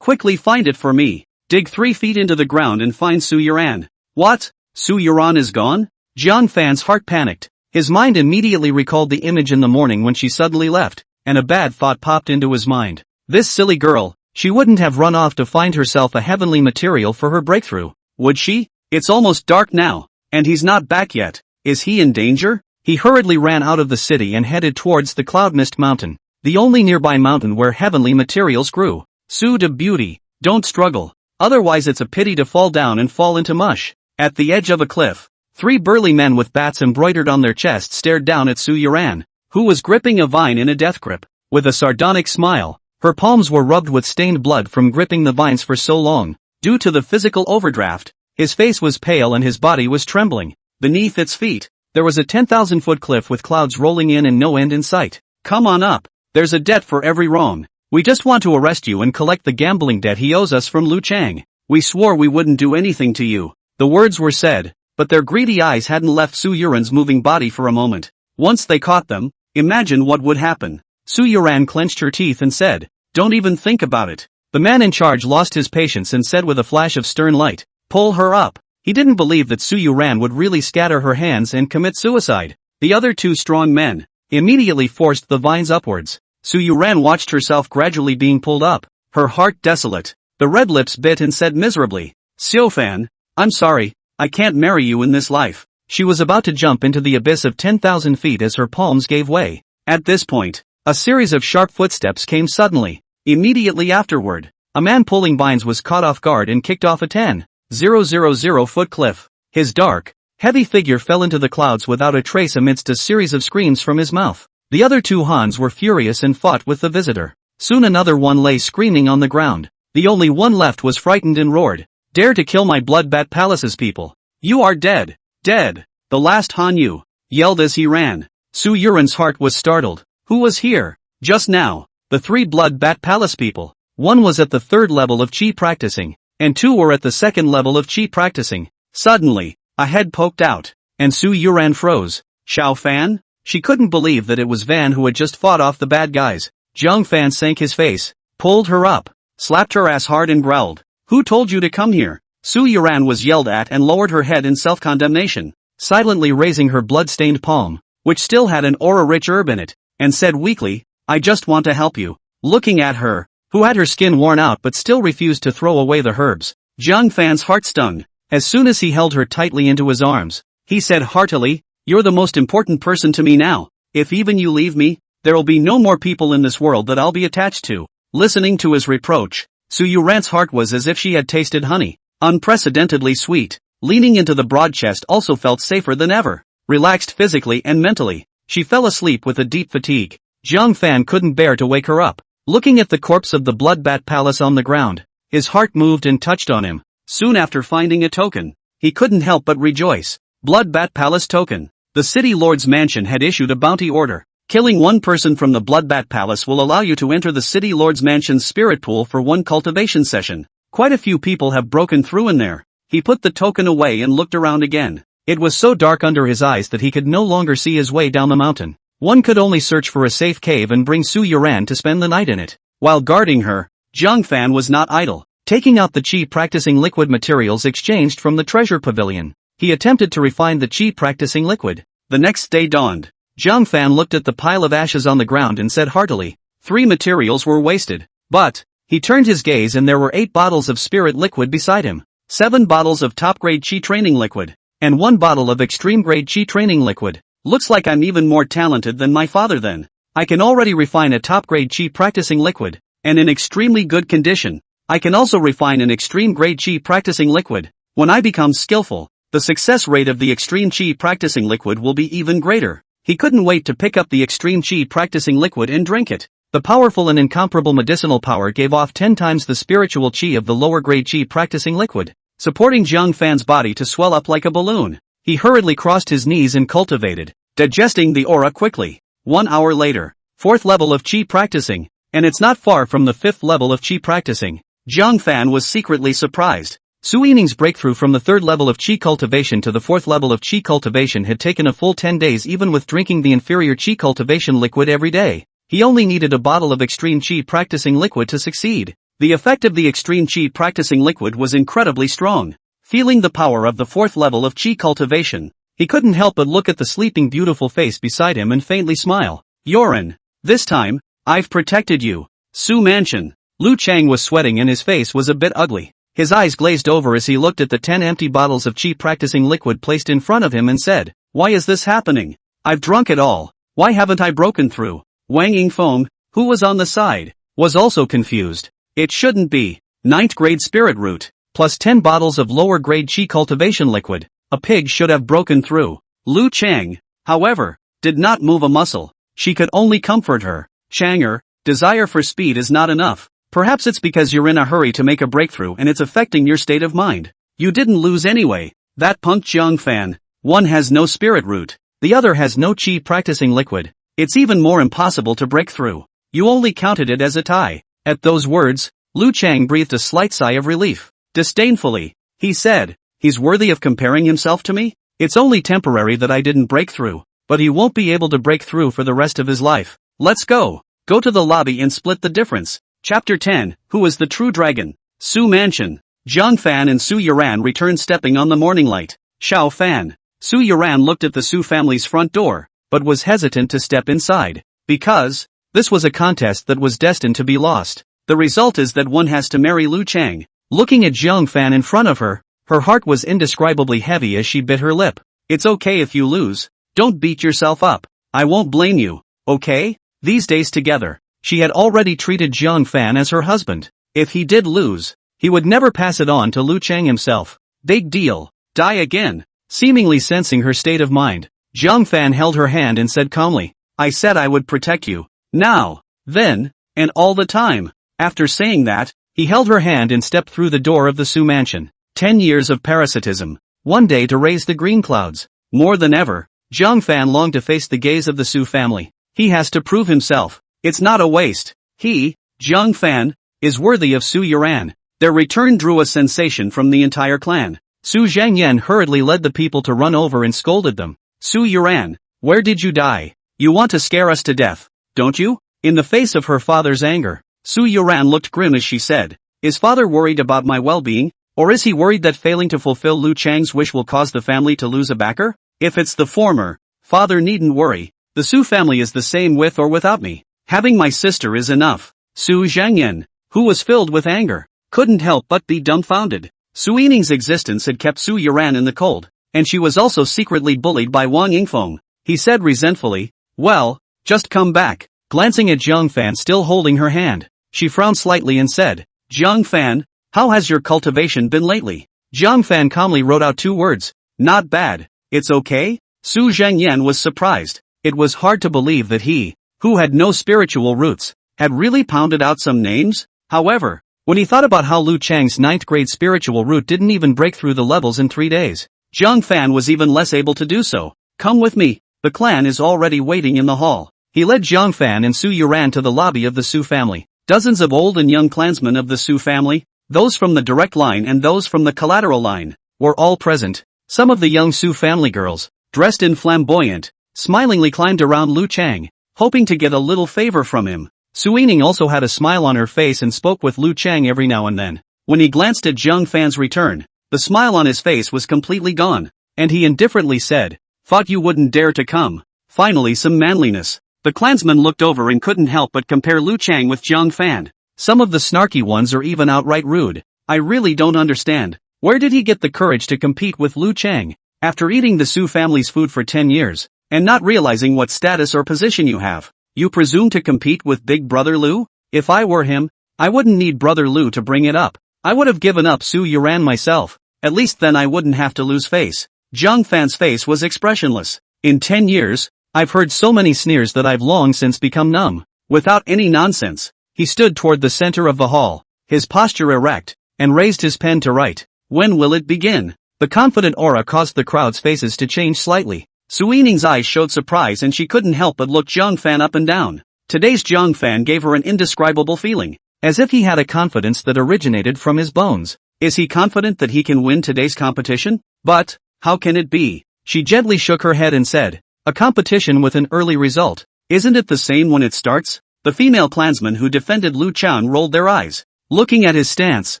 Quickly find it for me. Dig 3 feet into the ground and find Su Yuran. What? Su Yuran is gone? Jiang Fan's heart panicked. His mind immediately recalled the image in the morning when she suddenly left, and a bad thought popped into his mind. This silly girl, she wouldn't have run off to find herself a heavenly material for her breakthrough, would she? It's almost dark now, and he's not back yet. Is he in danger? He hurriedly ran out of the city and headed towards the Cloud Mist Mountain, the only nearby mountain where heavenly materials grew. Su de beauty, don't struggle, otherwise it's a pity to fall down and fall into mush. At the edge of a cliff, 3 burly men with bats embroidered on their chests stared down at Su Yuran, who was gripping a vine in a death grip. With a sardonic smile, her palms were rubbed with stained blood from gripping the vines for so long. Due to the physical overdraft, his face was pale and his body was trembling. Beneath its feet, there was a 10,000-foot cliff with clouds rolling in and no end in sight. Come on up, there's a debt for every wrong. We just want to arrest you and collect the gambling debt he owes us from Lu Chang. We swore we wouldn't do anything to you. The words were said, but their greedy eyes hadn't left Su Yuran's moving body for a moment. Once they caught them, imagine what would happen. Su Yuran clenched her teeth and said, don't even think about it. The man in charge lost his patience and said with a flash of stern light, pull her up. He didn't believe that Su Yuran would really scatter her hands and commit suicide. The other 2 strong men immediately forced the vines upwards. Su Yuran watched herself gradually being pulled up, her heart desolate. The red lips bit and said miserably, Xiaofan, I'm sorry, I can't marry you in this life. She was about to jump into the abyss of 10,000 feet as her palms gave way. At this point, a series of sharp footsteps came suddenly. Immediately afterward, a man pulling vines was caught off guard and kicked off a 10,000-foot cliff. His dark, heavy figure fell into the clouds without a trace amidst a series of screams from his mouth. The other 2 Hans were furious and fought with the visitor. Soon another one lay screaming on the ground. The only one left was frightened and roared, dare to kill my Bloodbat Palace's people. You are dead. Dead. The last Han Yu yelled as he ran. Su Yuran's heart was startled. Who was here? Just now, the 3 Bloodbat Palace people. One was at the 3rd level of Qi practicing, and 2 were at the 2nd level of Qi practicing. Suddenly, a head poked out, and Su Yuran froze. Xiao Fan? She couldn't believe that it was Van who had just fought off the bad guys. Jiang Fan sank his face, pulled her up, slapped her ass hard and growled, who told you to come here? Su Yuran was yelled at and lowered her head in self-condemnation, silently raising her blood-stained palm, which still had an aura-rich herb in it, and said weakly, I just want to help you. Looking at her, who had her skin worn out but still refused to throw away the herbs, Jiang Fan's heart stung. As soon as he held her tightly into his arms, he said heartily, you're the most important person to me now. If even you leave me, there'll be no more people in this world that I'll be attached to. Listening to his reproach, Su Yuran's heart was as if she had tasted honey, unprecedentedly sweet. Leaning into the broad chest also felt safer than ever. Relaxed physically and mentally, she fell asleep with a deep fatigue. Jiang Fan couldn't bear to wake her up. Looking at the corpse of the Bloodbat Palace on the ground, his heart moved and touched on him. Soon after finding a token, he couldn't help but rejoice. Bloodbat Palace token. The city lord's mansion had issued a bounty order. Killing 1 person from the Bloodbat Palace will allow you to enter the city lord's mansion's spirit pool for 1 cultivation session. Quite a few people have broken through in there. He put the token away and looked around again. It was so dark under his eyes that he could no longer see his way down the mountain. One could only search for a safe cave and bring Su Yuran to spend the night in it. While guarding her, Jiang Fan was not idle, taking out the Qi practicing liquid materials exchanged from the treasure pavilion. He attempted to refine the chi practicing liquid. The next day dawned. Zhang Fan looked at the pile of ashes on the ground and said heartily, 3 materials were wasted. But, he turned his gaze and there were 8 bottles of spirit liquid beside him, 7 bottles of top-grade chi training liquid, and 1 bottle of extreme-grade chi training liquid. Looks like I'm even more talented than my father then. I can already refine a top-grade chi practicing liquid, and in extremely good condition. I can also refine an extreme-grade chi practicing liquid. When I become skillful, the success rate of the extreme chi practicing liquid will be even greater. He couldn't wait to pick up the extreme chi practicing liquid and drink it. The powerful and incomparable medicinal power gave off 10 times the spiritual chi of the lower-grade chi practicing liquid, supporting Zhang Fan's body to swell up like a balloon. He hurriedly crossed his knees and cultivated, digesting the aura quickly. 1 hour later, 4th level of chi practicing, and it's not far from the 5th level of chi practicing. Zhang Fan was secretly surprised. Su Yining's breakthrough from the 3rd level of chi cultivation to the 4th level of chi cultivation had taken a full 10 days even with drinking the inferior chi cultivation liquid every day. He only needed a bottle of extreme chi practicing liquid to succeed. The effect of the extreme chi practicing liquid was incredibly strong. Feeling the power of the 4th level of chi cultivation, he couldn't help but look at the sleeping beautiful face beside him and faintly smile. Yoren, this time, I've protected you. Su Mansion. Lu Chang was sweating and his face was a bit ugly. His eyes glazed over as he looked at the 10 empty bottles of chi practicing liquid placed in front of him and said, why is this happening? I've drunk it all. Why haven't I broken through? Wang Yingfeng, who was on the side, was also confused. It shouldn't be. 9th grade spirit root, plus 10 bottles of lower grade chi cultivation liquid. A pig should have broken through. Lu Chang, however, did not move a muscle. She could only comfort her. Changer, desire for speed is not enough. Perhaps it's because you're in a hurry to make a breakthrough and it's affecting your state of mind. You didn't lose anyway. That punk Zhang Fan. One has no spirit root. The other has no chi practicing liquid. It's even more impossible to break through. You only counted it as a tie. At those words, Lu Chang breathed a slight sigh of relief. Disdainfully, he said, he's worthy of comparing himself to me? It's only temporary that I didn't break through, but he won't be able to break through for the rest of his life. Let's go. Go to the lobby and split the difference. Chapter 10, Who is the True Dragon? Su Mansion. Zhang Fan and Su Yuran returned stepping on the morning light. Xiao Fan. Su Yuran looked at the Su family's front door, but was hesitant to step inside, because this was a contest that was destined to be lost. The result is that one has to marry Lu Chang. Looking at Zhang Fan in front of her, her heart was indescribably heavy as she bit her lip. It's okay if you lose. Don't beat yourself up. I won't blame you, okay? These days together, she had already treated Zhang Fan as her husband. If he did lose, he would never pass it on to Lu Chang himself. Big deal. Die again. Seemingly sensing her state of mind, Zhang Fan held her hand and said calmly, I said I would protect you. Now, then, and all the time. After saying that, he held her hand and stepped through the door of the Su Mansion. 10 years of parasitism. One day to raise the green clouds. More than ever, Zhang Fan longed to face the gaze of the Su family. He has to prove himself. It's not a waste. He, Zhang Fan, is worthy of Su Yuran. Their return drew a sensation from the entire clan. Su Zhangyan hurriedly led the people to run over and scolded them. Su Yuran, where did you die? You want to scare us to death, don't you? In the face of her father's anger, Su Yuran looked grim as she said, is father worried about my well-being, or is he worried that failing to fulfill Lu Chang's wish will cause the family to lose a backer? If it's the former, father needn't worry. The Su family is the same with or without me. Having my sister is enough. Su Zhangyan, who was filled with anger, couldn't help but be dumbfounded. Su Yining's existence had kept Su Yuran in the cold, and she was also secretly bullied by Wang Yingfeng. He said resentfully, well, just come back. Glancing at Zhang Fan still holding her hand, she frowned slightly and said, Zhang Fan, how has your cultivation been lately? Zhang Fan calmly wrote out 2 words, not bad. It's okay? Su Zhangyan was surprised. It was hard to believe that he, who had no spiritual roots, had really pounded out some names. However, when he thought about how Lu Chang's 9th grade spiritual root didn't even break through the levels in 3 days, Zhang Fan was even less able to do so. Come with me, the clan is already waiting in the hall. He led Zhang Fan and Su Yuran to the lobby of the Su family. Dozens of old and young clansmen of the Su family, those from the direct line and those from the collateral line, were all present. Some of the young Su family girls, dressed in flamboyant, smilingly climbed around Lu Chang, hoping to get a little favor from him. Su Yining also had a smile on her face and spoke with Lu Chang every now and then. When he glanced at Zhang Fan's return, the smile on his face was completely gone. and he indifferently said, "Thought you wouldn't dare to come." Finally some manliness. The clansman looked over and couldn't help but compare Lu Chang with Jiang Fan. Some of the snarky ones are even outright rude. I really don't understand. Where did he get the courage to compete with Lu Chang? After eating the Su family's food for 10 years, and not realizing what status or position you have, you presume to compete with Big Brother Lu? If I were him, I wouldn't need Brother Lu to bring it up. I would have given up Su Yuran myself. At least then I wouldn't have to lose face. Jiang Fan's face was expressionless. In 10 years, I've heard so many sneers that I've long since become numb. Without any nonsense, he stood toward the center of the hall, his posture erect, and raised his pen to write. When will it begin? The confident aura caused the crowd's faces to change slightly. Su Yining's eyes showed surprise and she couldn't help but look Jiang Fan up and down. Today's Jiang Fan gave her an indescribable feeling, as if he had a confidence that originated from his bones. Is he confident that he can win today's competition? But, how can it be? She gently shook her head and said, a competition with an early result. Isn't it the same when it starts? The female clansmen who defended Lu Chang rolled their eyes. Looking at his stance,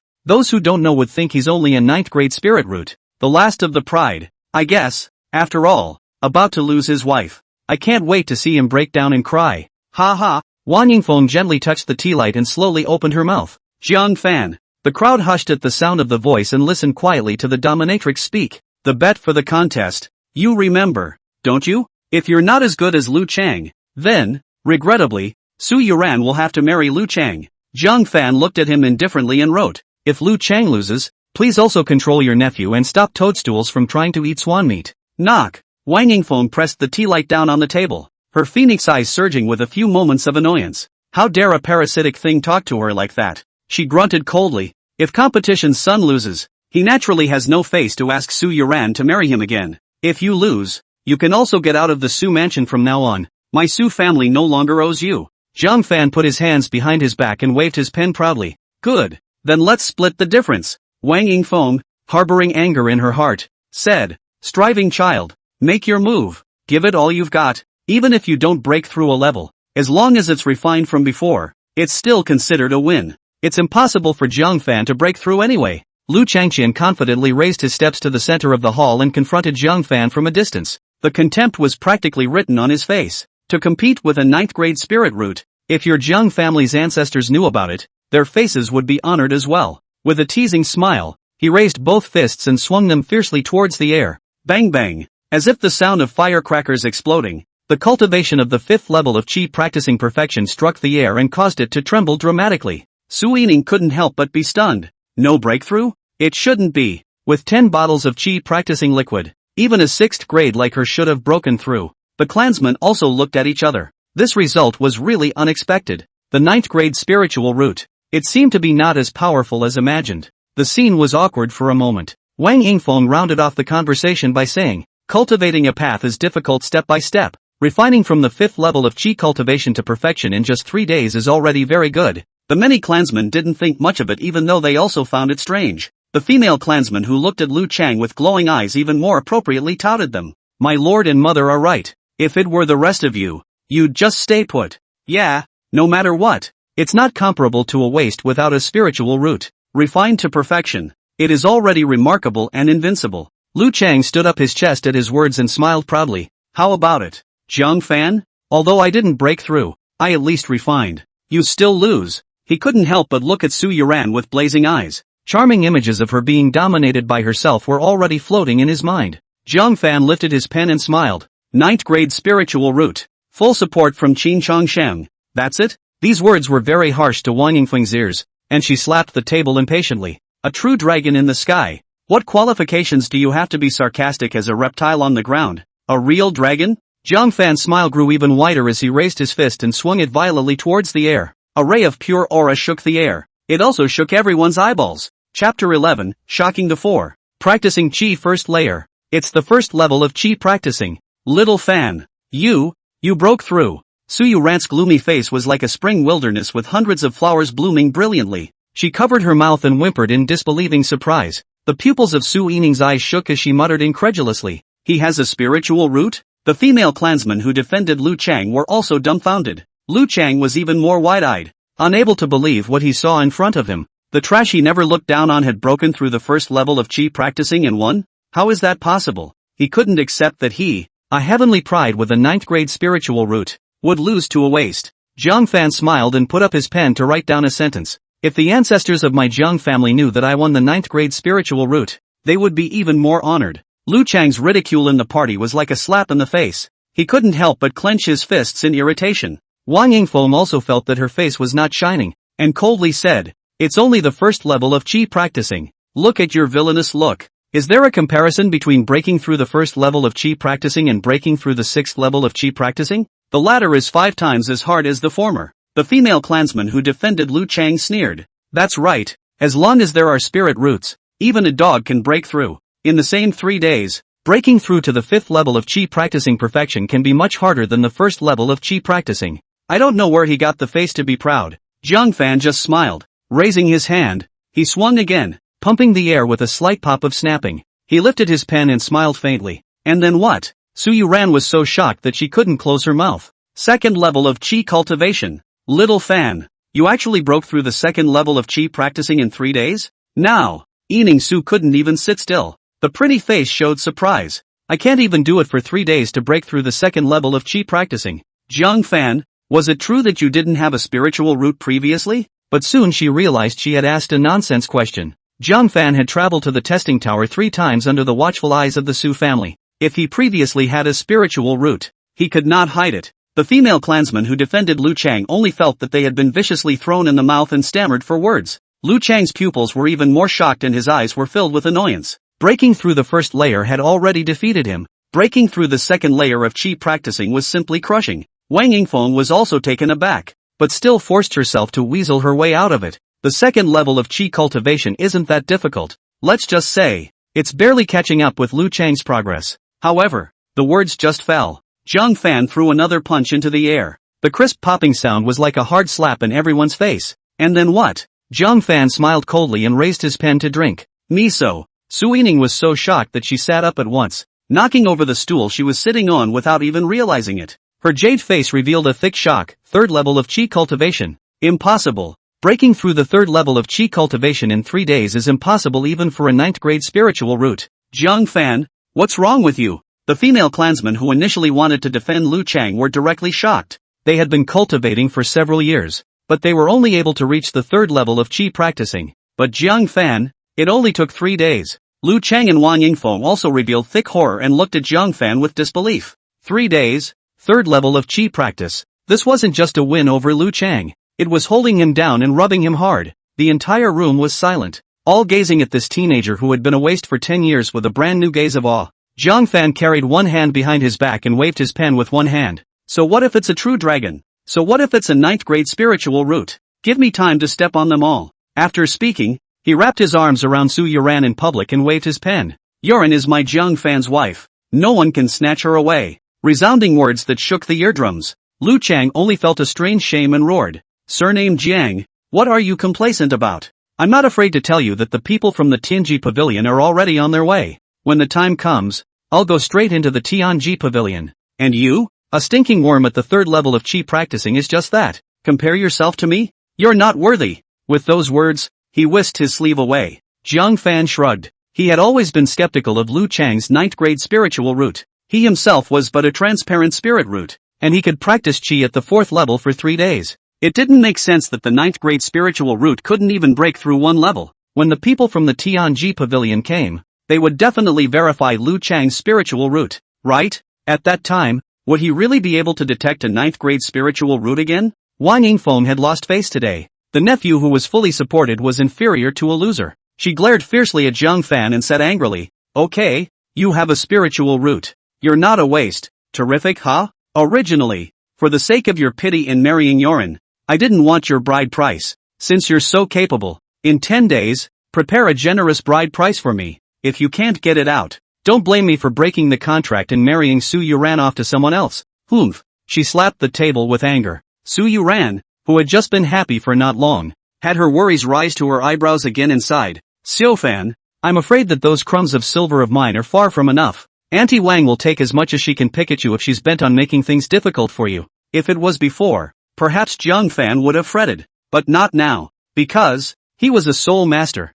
those who don't know would think he's only a 9th grade spirit root, the last of the pride. I guess, after all, about to lose his wife. I can't wait to see him break down and cry. Ha ha. Wang Yingfeng gently touched the tea light and slowly opened her mouth. Jiang Fan. The crowd hushed at the sound of the voice and listened quietly to the dominatrix speak. The bet for the contest. You remember, don't you? If you're not as good as Lu Chang, then, regrettably, Su Yuran will have to marry Lu Chang. Jiang Fan looked at him indifferently and wrote, if Lu Chang loses, please also control your nephew and stop toadstools from trying to eat swan meat. Knock. Wang Yingfeng pressed the tea light down on the table, her phoenix eyes surging with a few moments of annoyance. How dare a parasitic thing talk to her like that? She grunted coldly. If competition's son loses, he naturally has no face to ask Su Yuran to marry him again. If you lose, you can also get out of the Su mansion from now on. My Su family no longer owes you. Jiang Fan put his hands behind his back and waved his pen proudly. Good. Then let's split the difference. Wang Yingfeng, harboring anger in her heart, said, striving child, make your move. Give it all you've got. Even if you don't break through a level, as long as it's refined from before, it's still considered a win. It's impossible for Jiang Fan to break through anyway. Lu Changqian confidently raised his steps to the center of the hall and confronted Jiang Fan from a distance. The contempt was practically written on his face. To compete with a 9th grade spirit root, if your Jiang family's ancestors knew about it, their faces would be honored as well. With a teasing smile, he raised both fists and swung them fiercely towards the air. Bang bang. As if the sound of firecrackers exploding, the cultivation of the 5th level of Qi practicing perfection struck the air and caused it to tremble dramatically. Su Yining couldn't help but be stunned. No breakthrough? It shouldn't be. With 10 bottles of Qi practicing liquid, even a 6th grade like her should have broken through. The clansmen also looked at each other. This result was really unexpected. The 9th grade spiritual root. It seemed to be not as powerful as imagined. The scene was awkward for a moment. Wang Yingfeng rounded off the conversation by saying, cultivating a path is difficult step by step. Refining from the 5th level of Qi cultivation to perfection in just 3 days is already very good. The many clansmen didn't think much of it even though they also found it strange. The female clansman who looked at Lu Chang with glowing eyes even more appropriately touted them. My lord and mother are right. If it were the rest of you, you'd just stay put. Yeah, no matter what. It's not comparable to a waste without a spiritual root. Refined to perfection. It is already remarkable and invincible. Lu Chang stood up his chest at his words and smiled proudly. How about it, Jiang Fan? Although I didn't break through, I at least refined. You still lose. He couldn't help but look at Su Yuran with blazing eyes. Charming images of her being dominated by herself were already floating in his mind. Jiang Fan lifted his pen and smiled. 9th grade spiritual root. Full support from Qin Changsheng. That's it? These words were very harsh to Wang Yingfeng's ears, and she slapped the table impatiently. A true dragon in the sky. What qualifications do you have to be sarcastic as a reptile on the ground? A real dragon? Jiang Fan's smile grew even wider as he raised his fist and swung it violently towards the air. A ray of pure aura shook the air. It also shook everyone's eyeballs. Chapter 11, Shocking the Four. Practicing Qi First Layer. It's the 1st level of Qi practicing. Little Fan. You broke through. Su Yuran's gloomy face was like a spring wilderness with hundreds of flowers blooming brilliantly. She covered her mouth and whimpered in disbelieving surprise. The pupils of Su Yining's eyes shook as she muttered incredulously. He has a spiritual root? The female clansmen who defended Lu Chang were also dumbfounded. Lu Chang was even more wide-eyed, unable to believe what he saw in front of him. The trash he never looked down on had broken through the 1st level of Qi practicing and won? How is that possible? he couldn't accept that he, a heavenly pride with a 9th grade spiritual root, would lose to a waste. Jiang Fan smiled and put up his pen to write down a sentence. If the ancestors of my Jiang family knew that I won the 9th grade spiritual root, they would be even more honored. Lu Chang's ridicule in the party was like a slap in the face. He couldn't help but clench his fists in irritation. Wang Yingfeng also felt that her face was not shining, and coldly said, "It's only the first level of qi practicing. Look at your villainous look. Is there a comparison between breaking through the first level of qi practicing and breaking through the 6th level of qi practicing? The latter is 5 times as hard as the former." The female clansman who defended Lu Chang sneered. "That's right, as long as there are spirit roots, even a dog can break through. In the same 3 days, breaking through to the 5th level of qi practicing perfection can be much harder than the first level of qi practicing." I don't know where he got the face to be proud. Jiang Fan just smiled. Raising his hand, he swung again, pumping the air with a slight pop of snapping. He lifted his pen and smiled faintly. And then what? Su Yuran was so shocked that she couldn't close her mouth. 2nd level of qi cultivation. Little Fan, you actually broke through the 2nd level of qi practicing in 3 days? Now, Yining Su couldn't even sit still. The pretty face showed surprise. I can't even do it for 3 days to break through the 2nd level of qi practicing. Jiang Fan, was it true that you didn't have a spiritual root previously? But soon she realized she had asked a nonsense question. Jiang Fan had traveled to the testing tower 3 times under the watchful eyes of the Su family. If he previously had a spiritual root, he could not hide it. The female clansman who defended Lu Chang only felt that they had been viciously thrown in the mouth and stammered for words. Lu Chang's pupils were even more shocked and his eyes were filled with annoyance. Breaking through the first layer had already defeated him. Breaking through the 2nd layer of qi practicing was simply crushing. Wang Yingfeng was also taken aback, but still forced herself to weasel her way out of it. The 2nd level of qi cultivation isn't that difficult. Let's just say, it's barely catching up with Lu Chang's progress. However, the words just fell. Jiang Fan threw another punch into the air. The crisp popping sound was like a hard slap in everyone's face. And then what? Jiang Fan smiled coldly and raised his pen to drink. Miso. Su Yining was so shocked that she sat up at once, knocking over the stool she was sitting on without even realizing it. Her jade face revealed a thick shock. 3rd level of qi cultivation. Impossible. Breaking through the 3rd level of qi cultivation in 3 days is impossible even for a 9th grade spiritual root. Jiang Fan, what's wrong with you? The female clansmen who initially wanted to defend Lu Chang were directly shocked. They had been cultivating for several years, but they were only able to reach the 3rd level of qi practicing. But Jiang Fan, it only took 3 days. Lu Chang and Wang Yingfeng also revealed thick horror and looked at Jiang Fan with disbelief. 3 days? 3rd level of qi practice. This wasn't just a win over Lu Chang. It was holding him down and rubbing him hard. The entire room was silent, all gazing at this teenager who had been a waste for 10 years with a brand new gaze of awe. Jiang Fan carried one hand behind his back and waved his pen with one hand. So what if it's a true dragon? So what if it's a 9th grade spiritual root? Give me time to step on them all. After speaking, he wrapped his arms around Su Yuran in public and waved his pen. Yuran is my Jiang Fan's wife. No one can snatch her away. Resounding words that shook the eardrums. Lu Chang only felt a strange shame and roared. Surname Jiang, what are you complacent about? I'm not afraid to tell you that the people from the Tianji Pavilion are already on their way. When the time comes, I'll go straight into the Tianji Pavilion. And you? A stinking worm at the 3rd level of qi practicing is just that. Compare yourself to me? You're not worthy. With those words, he whisked his sleeve away. Jiang Fan shrugged. He had always been skeptical of Lu Chang's 9th grade spiritual root. He himself was but a transparent spirit root, and he could practice qi at the 4th level for 3 days. It didn't make sense that the 9th grade spiritual root couldn't even break through 1 level. When the people from the Tianji Pavilion came, they would definitely verify Lu Chang's spiritual root, right? At that time, would he really be able to detect a 9th grade spiritual root again? Wang Yingfeng had lost face today. The nephew who was fully supported was inferior to a loser. She glared fiercely at Jiang Fan and said angrily, "Okay, you have a spiritual root. You're not a waste. Terrific, huh? Originally, for the sake of your pity in marrying Yoren, I didn't want your bride price. Since you're so capable, in 10 days, prepare a generous bride price for me. If you can't get it out, don't blame me for breaking the contract and marrying Su Yuran off to someone else." Humph. She slapped the table with anger. Su Yuran, who had just been happy for not long, had her worries rise to her eyebrows again and sighed. "Xiaofan, I'm afraid that those crumbs of silver of mine are far from enough. Auntie Wang will take as much as she can pick at you if she's bent on making things difficult for you." If it was before, perhaps Jiang Fan would have fretted, but not now, because he was a soul master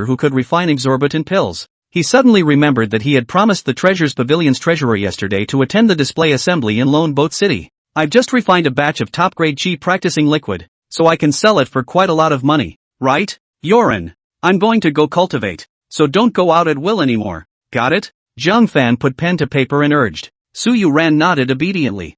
who could refine exorbitant pills. He suddenly remembered that he had promised the Treasures Pavilion's treasurer yesterday to attend the display assembly in Lone Boat City. I've just refined a batch of top-grade chi practicing liquid, so I can sell it for quite a lot of money, right? Yorin, I'm going to go cultivate, so don't go out at will anymore, got it? Zhang Fan put pen to paper and urged. Su Yuran nodded obediently.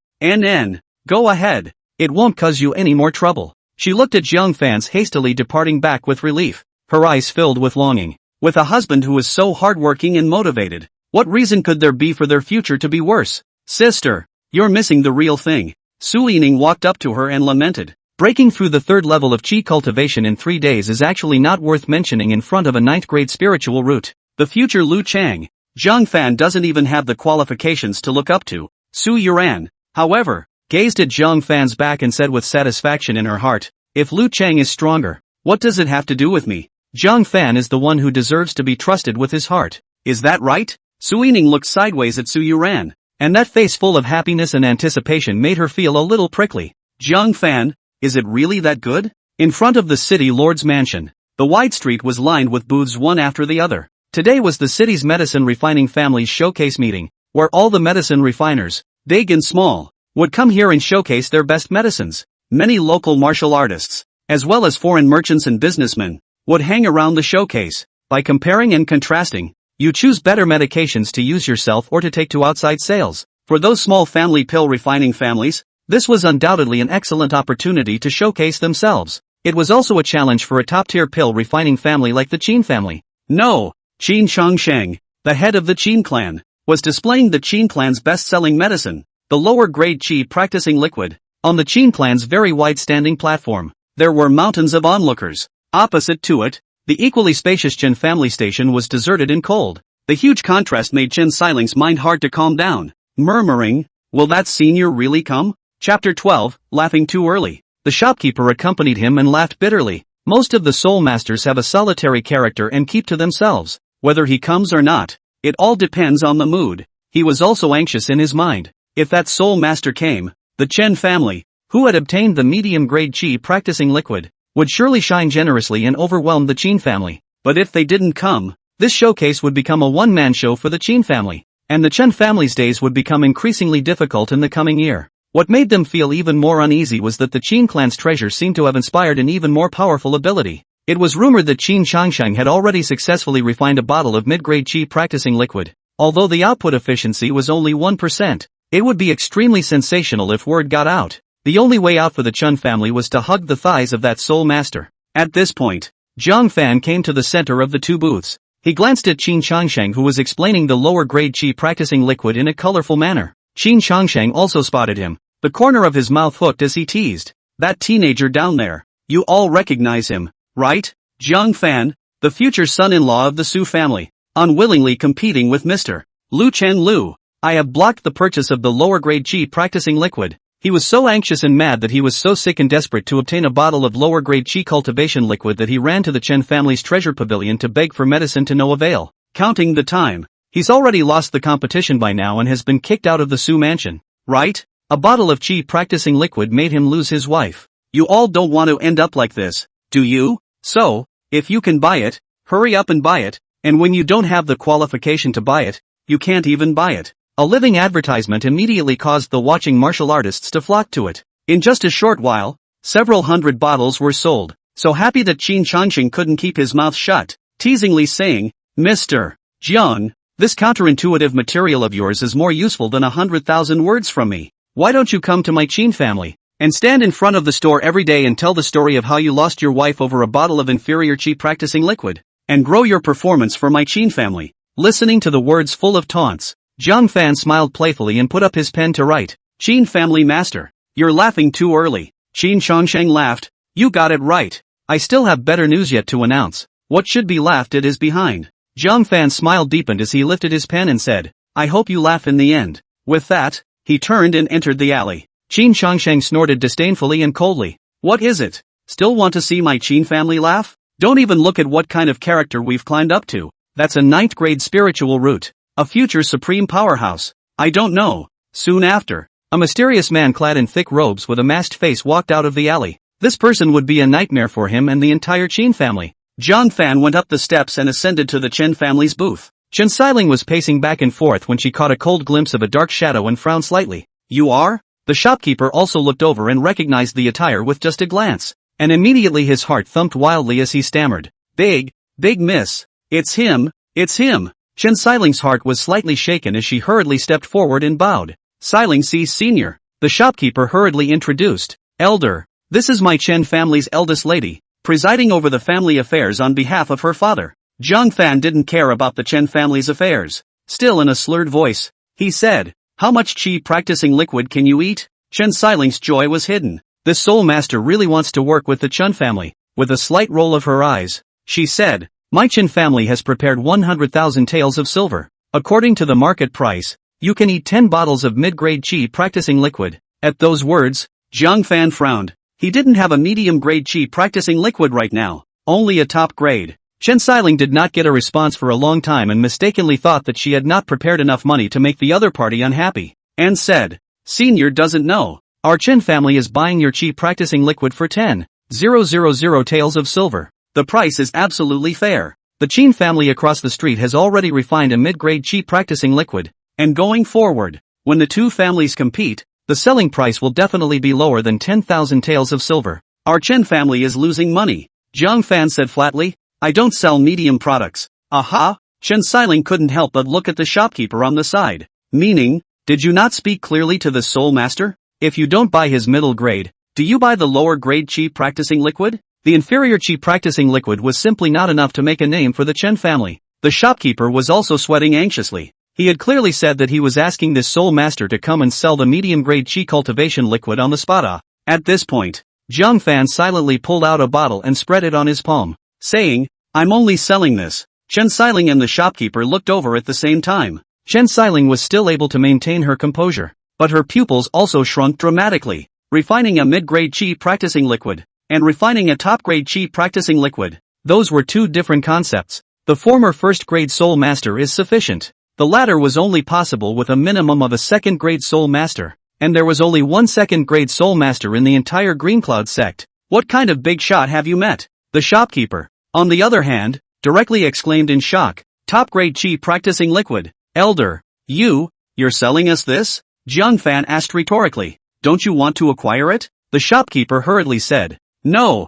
Go ahead. It won't cause you any more trouble. She looked at Zhang Fan's hastily departing back with relief, her eyes filled with longing. With a husband who was so hardworking and motivated, what reason could there be for their future to be worse? Sister, you're missing the real thing. Su Yining walked up to her and lamented. Breaking through the 3rd level of chi cultivation in 3 days is actually not worth mentioning in front of a 9th grade spiritual root. The future Lu Chang. Zhang Fan doesn't even have the qualifications to look up to. Su Yuran, however, gazed at Zhang Fan's back and said with satisfaction in her heart, if Lu Chang is stronger, what does it have to do with me? Zhang Fan is the one who deserves to be trusted with his heart. Is that right? Su Yining looked sideways at Su Yuran, and that face full of happiness and anticipation made her feel a little prickly. Zhang Fan, is it really that good? In front of the city lord's mansion, the wide street was lined with booths one after the other. Today was the city's medicine refining families showcase meeting, where all the medicine refiners, big and small, would come here and showcase their best medicines. Many local martial artists, as well as foreign merchants and businessmen, would hang around the showcase. By comparing and contrasting, you choose better medications to use yourself or to take to outside sales. For those small family pill refining families, this was undoubtedly an excellent opportunity to showcase themselves. It was also a challenge for a top-tier pill refining family like the Qin family. No, Qin Changsheng, the head of the Qin clan, was displaying the Qin clan's best-selling medicine, the lower-grade chi practicing liquid. On the Qin clan's very wide-standing platform, there were mountains of onlookers. Opposite to it, the equally spacious Chen family station was deserted and cold. The huge contrast made Chen Siling's mind hard to calm down, murmuring, will that senior really come? Chapter 12, Laughing Too Early. The shopkeeper accompanied him and laughed bitterly. Most of the soul masters have a solitary character and keep to themselves. Whether he comes or not, it all depends on the mood. He was also anxious in his mind. If that soul master came, the Chen family, who had obtained the medium-grade chi practicing liquid, would surely shine generously and overwhelm the Qin family. But if they didn't come, this showcase would become a one-man show for the Qin family, and the Chen family's days would become increasingly difficult in the coming year. What made them feel even more uneasy was that the Qin clan's treasure seemed to have inspired an even more powerful ability. It was rumored that Qin Changsheng had already successfully refined a bottle of mid-grade chi practicing liquid. Although the output efficiency was only 1%, it would be extremely sensational if word got out. The only way out for the Chen family was to hug the thighs of that soul master. At this point, Zhang Fan came to the center of the two booths. He glanced at Qin Changsheng, who was explaining the lower-grade chi practicing liquid in a colorful manner. Qin Changsheng also spotted him, the corner of his mouth hooked as he teased. That teenager down there. You all recognize him, right? Zhang Fan, the future son-in-law of the Su family, unwillingly competing with Mr. Lu Chen Lu. I have blocked the purchase of the lower-grade chi practicing liquid. He was so anxious and mad that he was so sick and desperate to obtain a bottle of lower-grade chi cultivation liquid that he ran to the Chen family's treasure pavilion to beg for medicine to no avail. Counting the time, he's already lost the competition by now and has been kicked out of the Su mansion, right? A bottle of chi practicing liquid made him lose his wife. You all don't want to end up like this, do you? So, if you can buy it, hurry up and buy it, and when you don't have the qualification to buy it, you can't even buy it. A living advertisement immediately caused the watching martial artists to flock to it. In just a short while, several hundred bottles were sold, so happy that Qin Changsheng couldn't keep his mouth shut, teasingly saying, Mr. Jiang, this counterintuitive material of yours is more useful than 100,000 words from me. Why don't you come to my Qin family, and stand in front of the store every day and tell the story of how you lost your wife over a bottle of inferior chi practicing liquid, and grow your performance for my Qin family? Listening to the words full of taunts, Zhang Fan smiled playfully and put up his pen to write. Qin family master, you're laughing too early. Qin Changsheng laughed. You got it right. I still have better news yet to announce. What should be laughed at is behind. Zhang Fan's smile deepened as he lifted his pen and said, I hope you laugh in the end. With that, he turned and entered the alley. Qin Changsheng snorted disdainfully and coldly. What is it? Still want to see my Qin family laugh? Don't even look at what kind of character we've climbed up to. That's a 9th grade spiritual root. A future supreme powerhouse. I don't know. Soon after, a mysterious man clad in thick robes with a masked face walked out of the alley. This person would be a nightmare for him and the entire Qin family. Zhang Fan went up the steps and ascended to the Chen family's booth. Chen Xiling was pacing back and forth when she caught a cold glimpse of a dark shadow and frowned slightly. You are? The shopkeeper also looked over and recognized the attire with just a glance. And immediately his heart thumped wildly as he stammered. Big miss. It's him. Chen Xiling's heart was slightly shaken as she hurriedly stepped forward and bowed. Xiling sees Senior. The shopkeeper hurriedly introduced. Elder. This is my Chen family's eldest lady, presiding over the family affairs on behalf of her father. Zhang Fan didn't care about the Chen family's affairs. Still in a slurred voice, he said, how much qi practicing liquid can you eat? Chen Xiling's joy was hidden. This soul master really wants to work with the Chen family. With a slight roll of her eyes, she said, my Chen family has prepared 100,000 taels of silver. According to the market price, you can eat 10 bottles of mid-grade qi practicing liquid. At those words, Zhang Fan frowned. He didn't have a medium-grade qi practicing liquid right now, only a top grade. Chen Xiling did not get a response for a long time and mistakenly thought that she had not prepared enough money to make the other party unhappy, and said, Senior doesn't know. Our Chen family is buying your qi practicing liquid for 10,000 taels of silver. The price is absolutely fair. The Qin family across the street has already refined a mid-grade qi practicing liquid, and going forward, when the two families compete, the selling price will definitely be lower than 10,000 taels of silver. Our Chen family is losing money, Zhang Fan said flatly. I don't sell medium products. Aha! Chen Xiling couldn't help but look at the shopkeeper on the side. Meaning, did you not speak clearly to the soul master? If you don't buy his middle grade, do you buy the lower grade qi practicing liquid? The inferior qi practicing liquid was simply not enough to make a name for the Chen family. The shopkeeper was also sweating anxiously. He had clearly said that he was asking this soul master to come and sell the medium-grade qi cultivation liquid on the spot. At this point, Zhang Fan silently pulled out a bottle and spread it on his palm, saying, I'm only selling this. Chen Xiling and the shopkeeper looked over at the same time. Chen Xiling was still able to maintain her composure, but her pupils also shrunk dramatically. Refining a mid-grade qi practicing liquid, and refining a top-grade qi practicing liquid. Those were two different concepts. The former first-grade soul master is sufficient. The latter was only possible with a minimum of a second-grade soul master, and there was only one second-grade soul master in the entire Green Cloud sect. What kind of big shot have you met? The shopkeeper, on the other hand, directly exclaimed in shock, top-grade qi practicing liquid. Elder, you're selling us this? Zhang Fan asked rhetorically. Don't you want to acquire it? The shopkeeper hurriedly said. No.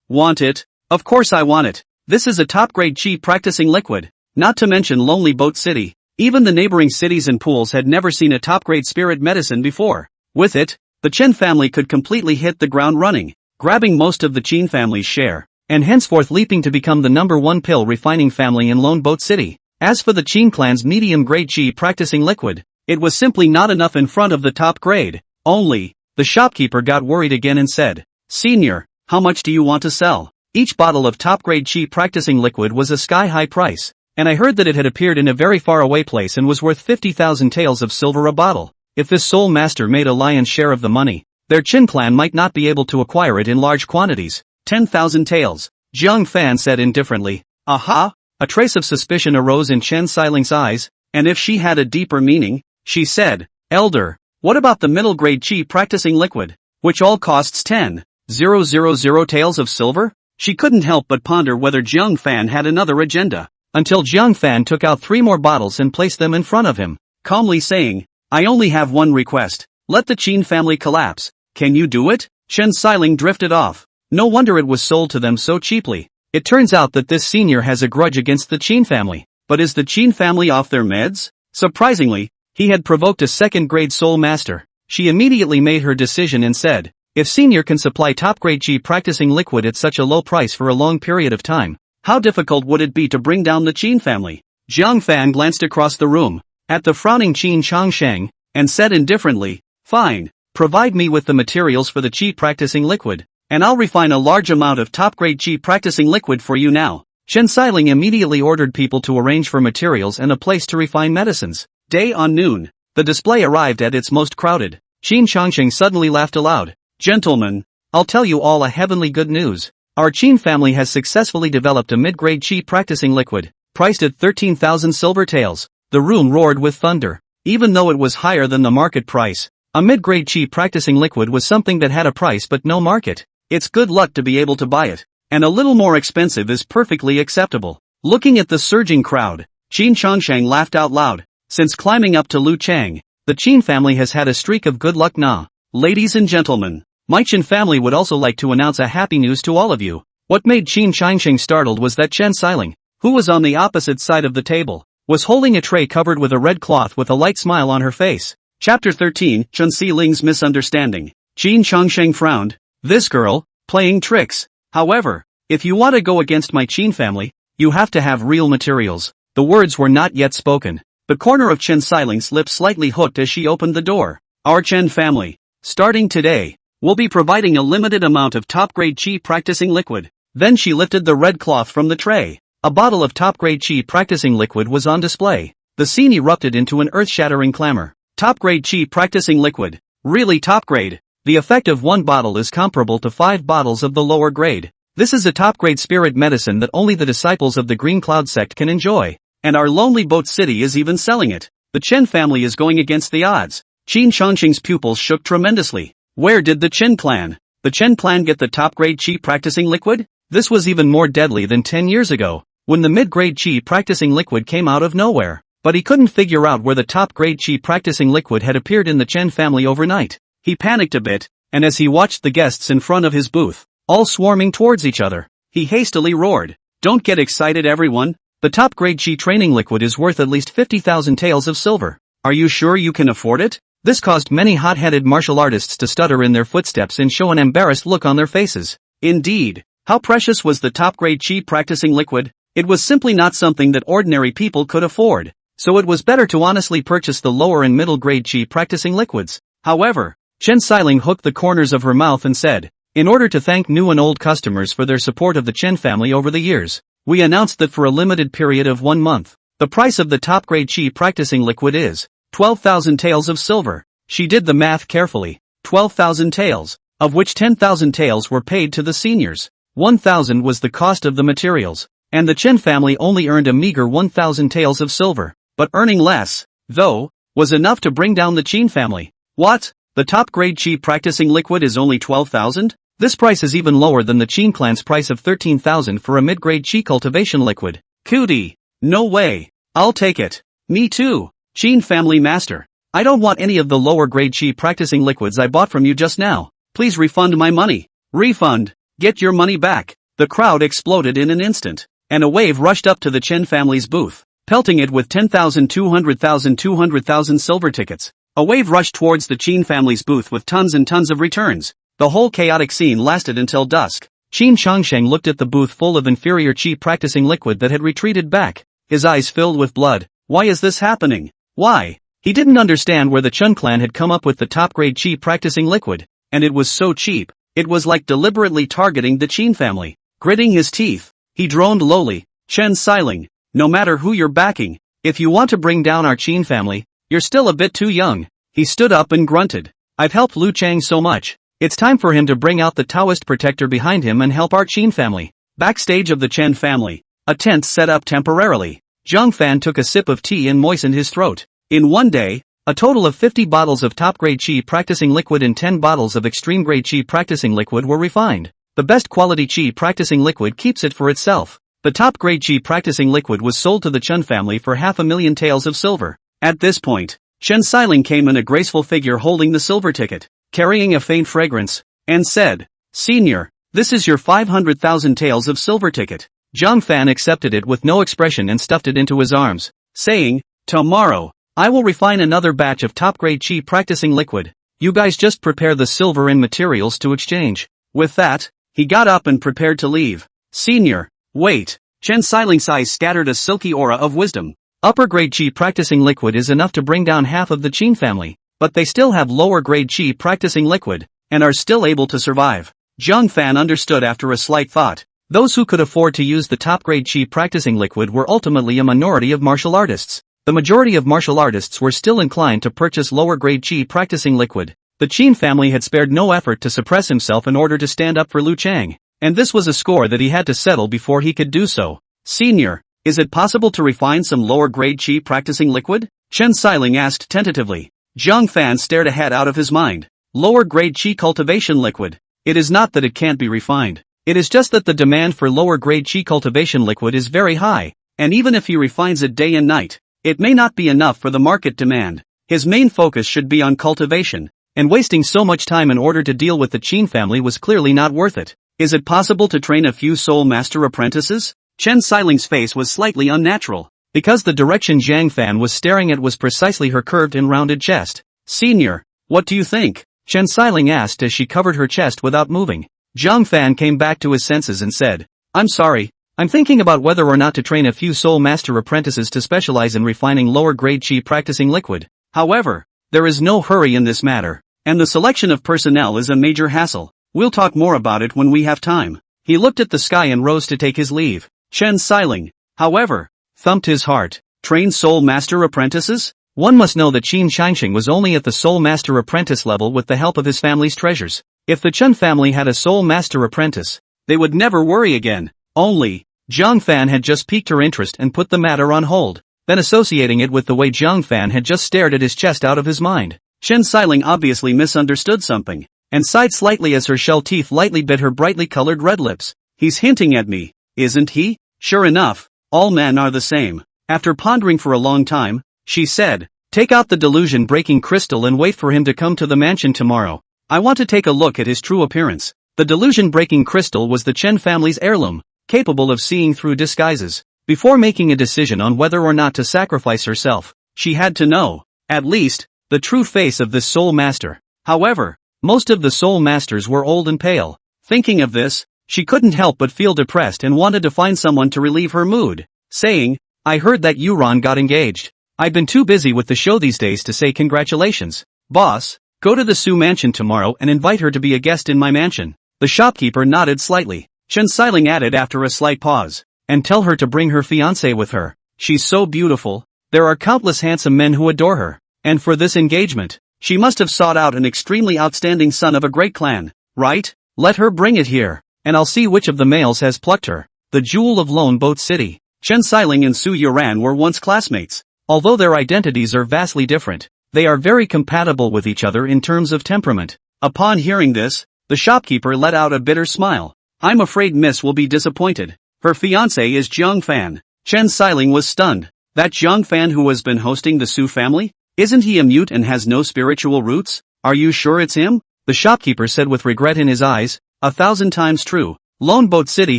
Want it? Of course I want it. This is a top-grade qi practicing liquid. Not to mention Lonely Boat City. Even the neighboring cities and pools had never seen a top-grade spirit medicine before. With it, the Chen family could completely hit the ground running, grabbing most of the Qin family's share, and henceforth leaping to become the #1 pill refining family in Lone Boat City. As for the Qin clan's medium-grade qi practicing liquid, it was simply not enough in front of the top grade. Only, the shopkeeper got worried again and said, Senior, how much do you want to sell? Each bottle of top-grade qi practicing liquid was a sky-high price, and I heard that it had appeared in a very far-away place and was worth 50,000 taels of silver a bottle. If this soul master made a lion's share of the money, their Qin clan might not be able to acquire it in large quantities. 10,000 taels, Zhang Fan said indifferently. Aha! A trace of suspicion arose in Chen Xiling's eyes, and if she had a deeper meaning, she said, Elder, what about the middle-grade qi practicing liquid, which all costs 10,000 taels of silver? She couldn't help but ponder whether Zhang Fan had another agenda, until Zhang Fan took out 3 more bottles and placed them in front of him, calmly saying, I only have one request. Let the Qin family collapse. Can you do it? Chen Xiling drifted off. No wonder it was sold to them so cheaply. It turns out that this senior has a grudge against the Qin family. But is the Qin family off their meds? Surprisingly, he had provoked a second-grade soul master. She immediately made her decision and said, if senior can supply top-grade qi practicing liquid at such a low price for a long period of time, how difficult would it be to bring down the Qin family? Zhang Fan glanced across the room, at the frowning Qin Changsheng, and said indifferently, fine, provide me with the materials for the qi practicing liquid, and I'll refine a large amount of top-grade qi practicing liquid for you now. Chen Xiling immediately ordered people to arrange for materials and a place to refine medicines. Day on noon, the display arrived at its most crowded. Qin Changsheng suddenly laughed aloud. Gentlemen, I'll tell you all a heavenly good news. Our Qin family has successfully developed a mid-grade qi practicing liquid, priced at 13,000 silver taels. The room roared with thunder. Even though it was higher than the market price, a mid-grade qi practicing liquid was something that had a price but no market. It's good luck to be able to buy it, and a little more expensive is perfectly acceptable. Looking at the surging crowd, Qin Changsheng laughed out loud. Since climbing up to Lu Chang, the Qin family has had a streak of good luck now. Ladies and gentlemen, my Qin family would also like to announce a happy news to all of you. What made Qin Changsheng startled was that Chen Xiling, who was on the opposite side of the table, was holding a tray covered with a red cloth with a light smile on her face. Chapter 13, Chen Xiling's Misunderstanding. Qin Changsheng frowned. This girl, playing tricks. However, if you want to go against my Qin family, you have to have real materials. The words were not yet spoken. The corner of Chen Xiling's lips slightly hooked as she opened the door. Our Chen family, starting today, will be providing a limited amount of top-grade qi practicing liquid. Then she lifted the red cloth from the tray. A bottle of top-grade qi practicing liquid was on display. The scene erupted into an earth-shattering clamor. Top-grade qi practicing liquid. Really top-grade. The effect of one bottle is comparable to 5 bottles of the lower grade. This is a top-grade spirit medicine that only the disciples of the Green Cloud sect can enjoy. And our Lonely Boat City is even selling it. The Chen family is going against the odds. Qin Changsheng's pupils shook tremendously. Where did the Chen clan get the top-grade qi practicing liquid? This was even more deadly than 10 years ago, when the mid-grade qi practicing liquid came out of nowhere. But he couldn't figure out where the top-grade qi practicing liquid had appeared in the Chen family overnight. He panicked a bit, and as he watched the guests in front of his booth, all swarming towards each other, he hastily roared, "Don't get excited everyone. The top-grade qi training liquid is worth at least 50,000 taels of silver. Are you sure you can afford it?" This caused many hot-headed martial artists to stutter in their footsteps and show an embarrassed look on their faces. Indeed, how precious was the top-grade qi practicing liquid? It was simply not something that ordinary people could afford. So it was better to honestly purchase the lower and middle-grade qi practicing liquids. However, Chen Xiling hooked the corners of her mouth and said, "In order to thank new and old customers for their support of the Chen family over the years, we announced that for a limited period of 1 month, the price of the top-grade qi practicing liquid is 12,000 taels of silver." She did the math carefully. 12,000 taels, of which 10,000 taels were paid to the seniors. 1,000 was the cost of the materials, and the Chen family only earned a meager 1,000 taels of silver. But earning less, though, was enough to bring down the Qin family. What? The top-grade qi practicing liquid is only 12,000? This price is even lower than the Qin clan's price of 13,000 for a mid-grade qi cultivation liquid. Cootie. No way. I'll take it. Me too. Qin family master. I don't want any of the lower-grade qi practicing liquids I bought from you just now. Please refund my money. Refund. Get your money back. The crowd exploded in an instant, and a wave rushed up to the Chen family's booth, pelting it with 10,000, 200,000 silver tickets. A wave rushed towards the Qin family's booth with tons and tons of returns. The whole chaotic scene lasted until dusk. Qin Changsheng looked at the booth full of inferior qi practicing liquid that had retreated back. His eyes filled with blood. Why is this happening? Why? He didn't understand where the Chen clan had come up with the top-grade qi practicing liquid, and it was so cheap. It was like deliberately targeting the Qin family. Gritting his teeth, he droned lowly, "Chen Xiling, no matter who you're backing, if you want to bring down our Qin family, you're still a bit too young." He stood up and grunted, "I've helped Lu Chang so much. It's time for him to bring out the Taoist protector behind him and help our Qin family." Backstage of the Chen family, a tent set up temporarily. Zhang Fan took a sip of tea and moistened his throat. In one day, a total of 50 bottles of top-grade qi practicing liquid and 10 bottles of extreme-grade qi practicing liquid were refined. The best quality qi practicing liquid keeps it for itself. The top-grade qi practicing liquid was sold to the Chen family for 500,000 taels of silver. At this point, Chen Xiling came in a graceful figure holding the silver ticket, carrying a faint fragrance, and said, "Senior, this is your 500,000 taels of silver ticket." Zhang Fan accepted it with no expression and stuffed it into his arms, saying, "Tomorrow, I will refine another batch of top-grade qi practicing liquid. You guys just prepare the silver and materials to exchange." With that, he got up and prepared to leave. "Senior, wait." Chen Xiling's eyes scattered a silky aura of wisdom. Upper-grade qi practicing liquid is enough to bring down half of the Qin family, but they still have lower-grade qi practicing liquid, and are still able to survive. Zhang Fan understood after a slight thought. Those who could afford to use the top-grade qi practicing liquid were ultimately a minority of martial artists. The majority of martial artists were still inclined to purchase lower-grade qi practicing liquid. The Qin family had spared no effort to suppress himself in order to stand up for Lu Chang, and this was a score that he had to settle before he could do so. "Senior, is it possible to refine some lower-grade qi practicing liquid?" Chen Xiling asked tentatively. Zhang Fan stared ahead out of his mind. "Lower-grade qi cultivation liquid. It is not that it can't be refined. It is just that the demand for lower-grade qi cultivation liquid is very high, and even if he refines it day and night, it may not be enough for the market demand. His main focus should be on cultivation, and wasting so much time in order to deal with the Qin family was clearly not worth it. Is it possible to train a few soul master apprentices? Chen Xiling's face was slightly unnatural, because the direction Zhang Fan was staring at was precisely her curved and rounded chest. Senior, what do you think? Chen Xiling asked as she covered her chest without moving. Zhang Fan came back to his senses and said, I'm sorry, I'm thinking about whether or not to train a few soul master apprentices to specialize in refining lower-grade qi practicing liquid. However, there is no hurry in this matter, and the selection of personnel is a major hassle. We'll talk more about it when we have time. He looked at the sky and rose to take his leave. Chen Xiling, however, thumped his heart. Train soul master apprentices? One must know that Qin Shangxing was only at the soul master apprentice level with the help of his family's treasures. If the Chen family had a soul master apprentice, they would never worry again. Only, Zhang Fan had just piqued her interest and put the matter on hold, then associating it with the way Zhang Fan had just stared at his chest out of his mind. Chen Xiling obviously misunderstood something, and sighed slightly as her shell teeth lightly bit her brightly colored red lips. He's hinting at me, isn't he? Sure enough, all men are the same. After pondering for a long time, she said, take out the delusion-breaking crystal and wait for him to come to the mansion tomorrow. I want to take a look at his true appearance. The delusion-breaking crystal was the Chen family's heirloom, capable of seeing through disguises. Before making a decision on whether or not to sacrifice herself, she had to know, at least, the true face of this soul master. However, most of the soul masters were old and pale. Thinking of this, she couldn't help but feel depressed and wanted to find someone to relieve her mood, saying, I heard that Yuran got engaged. I've been too busy with the show these days to say congratulations. Boss, go to the Su mansion tomorrow and invite her to be a guest in my mansion. The shopkeeper nodded slightly. Chen Xiling added after a slight pause, and tell her to bring her fiancé with her. She's so beautiful. There are countless handsome men who adore her. And for this engagement, she must have sought out an extremely outstanding son of a great clan, right? Let her bring it here, and I'll see which of the males has plucked her. The jewel of Lone Boat City. Chen Xiling and Su Yuran were once classmates. Although their identities are vastly different, they are very compatible with each other in terms of temperament. Upon hearing this, the shopkeeper let out a bitter smile. I'm afraid Miss will be disappointed. Her fiancé is Zhang Fan. Chen Xiling was stunned. That Zhang Fan who has been hosting the Su family? Isn't he a mute and has no spiritual roots? Are you sure it's him? The shopkeeper said with regret in his eyes. 1,000 times true. Lone Boat City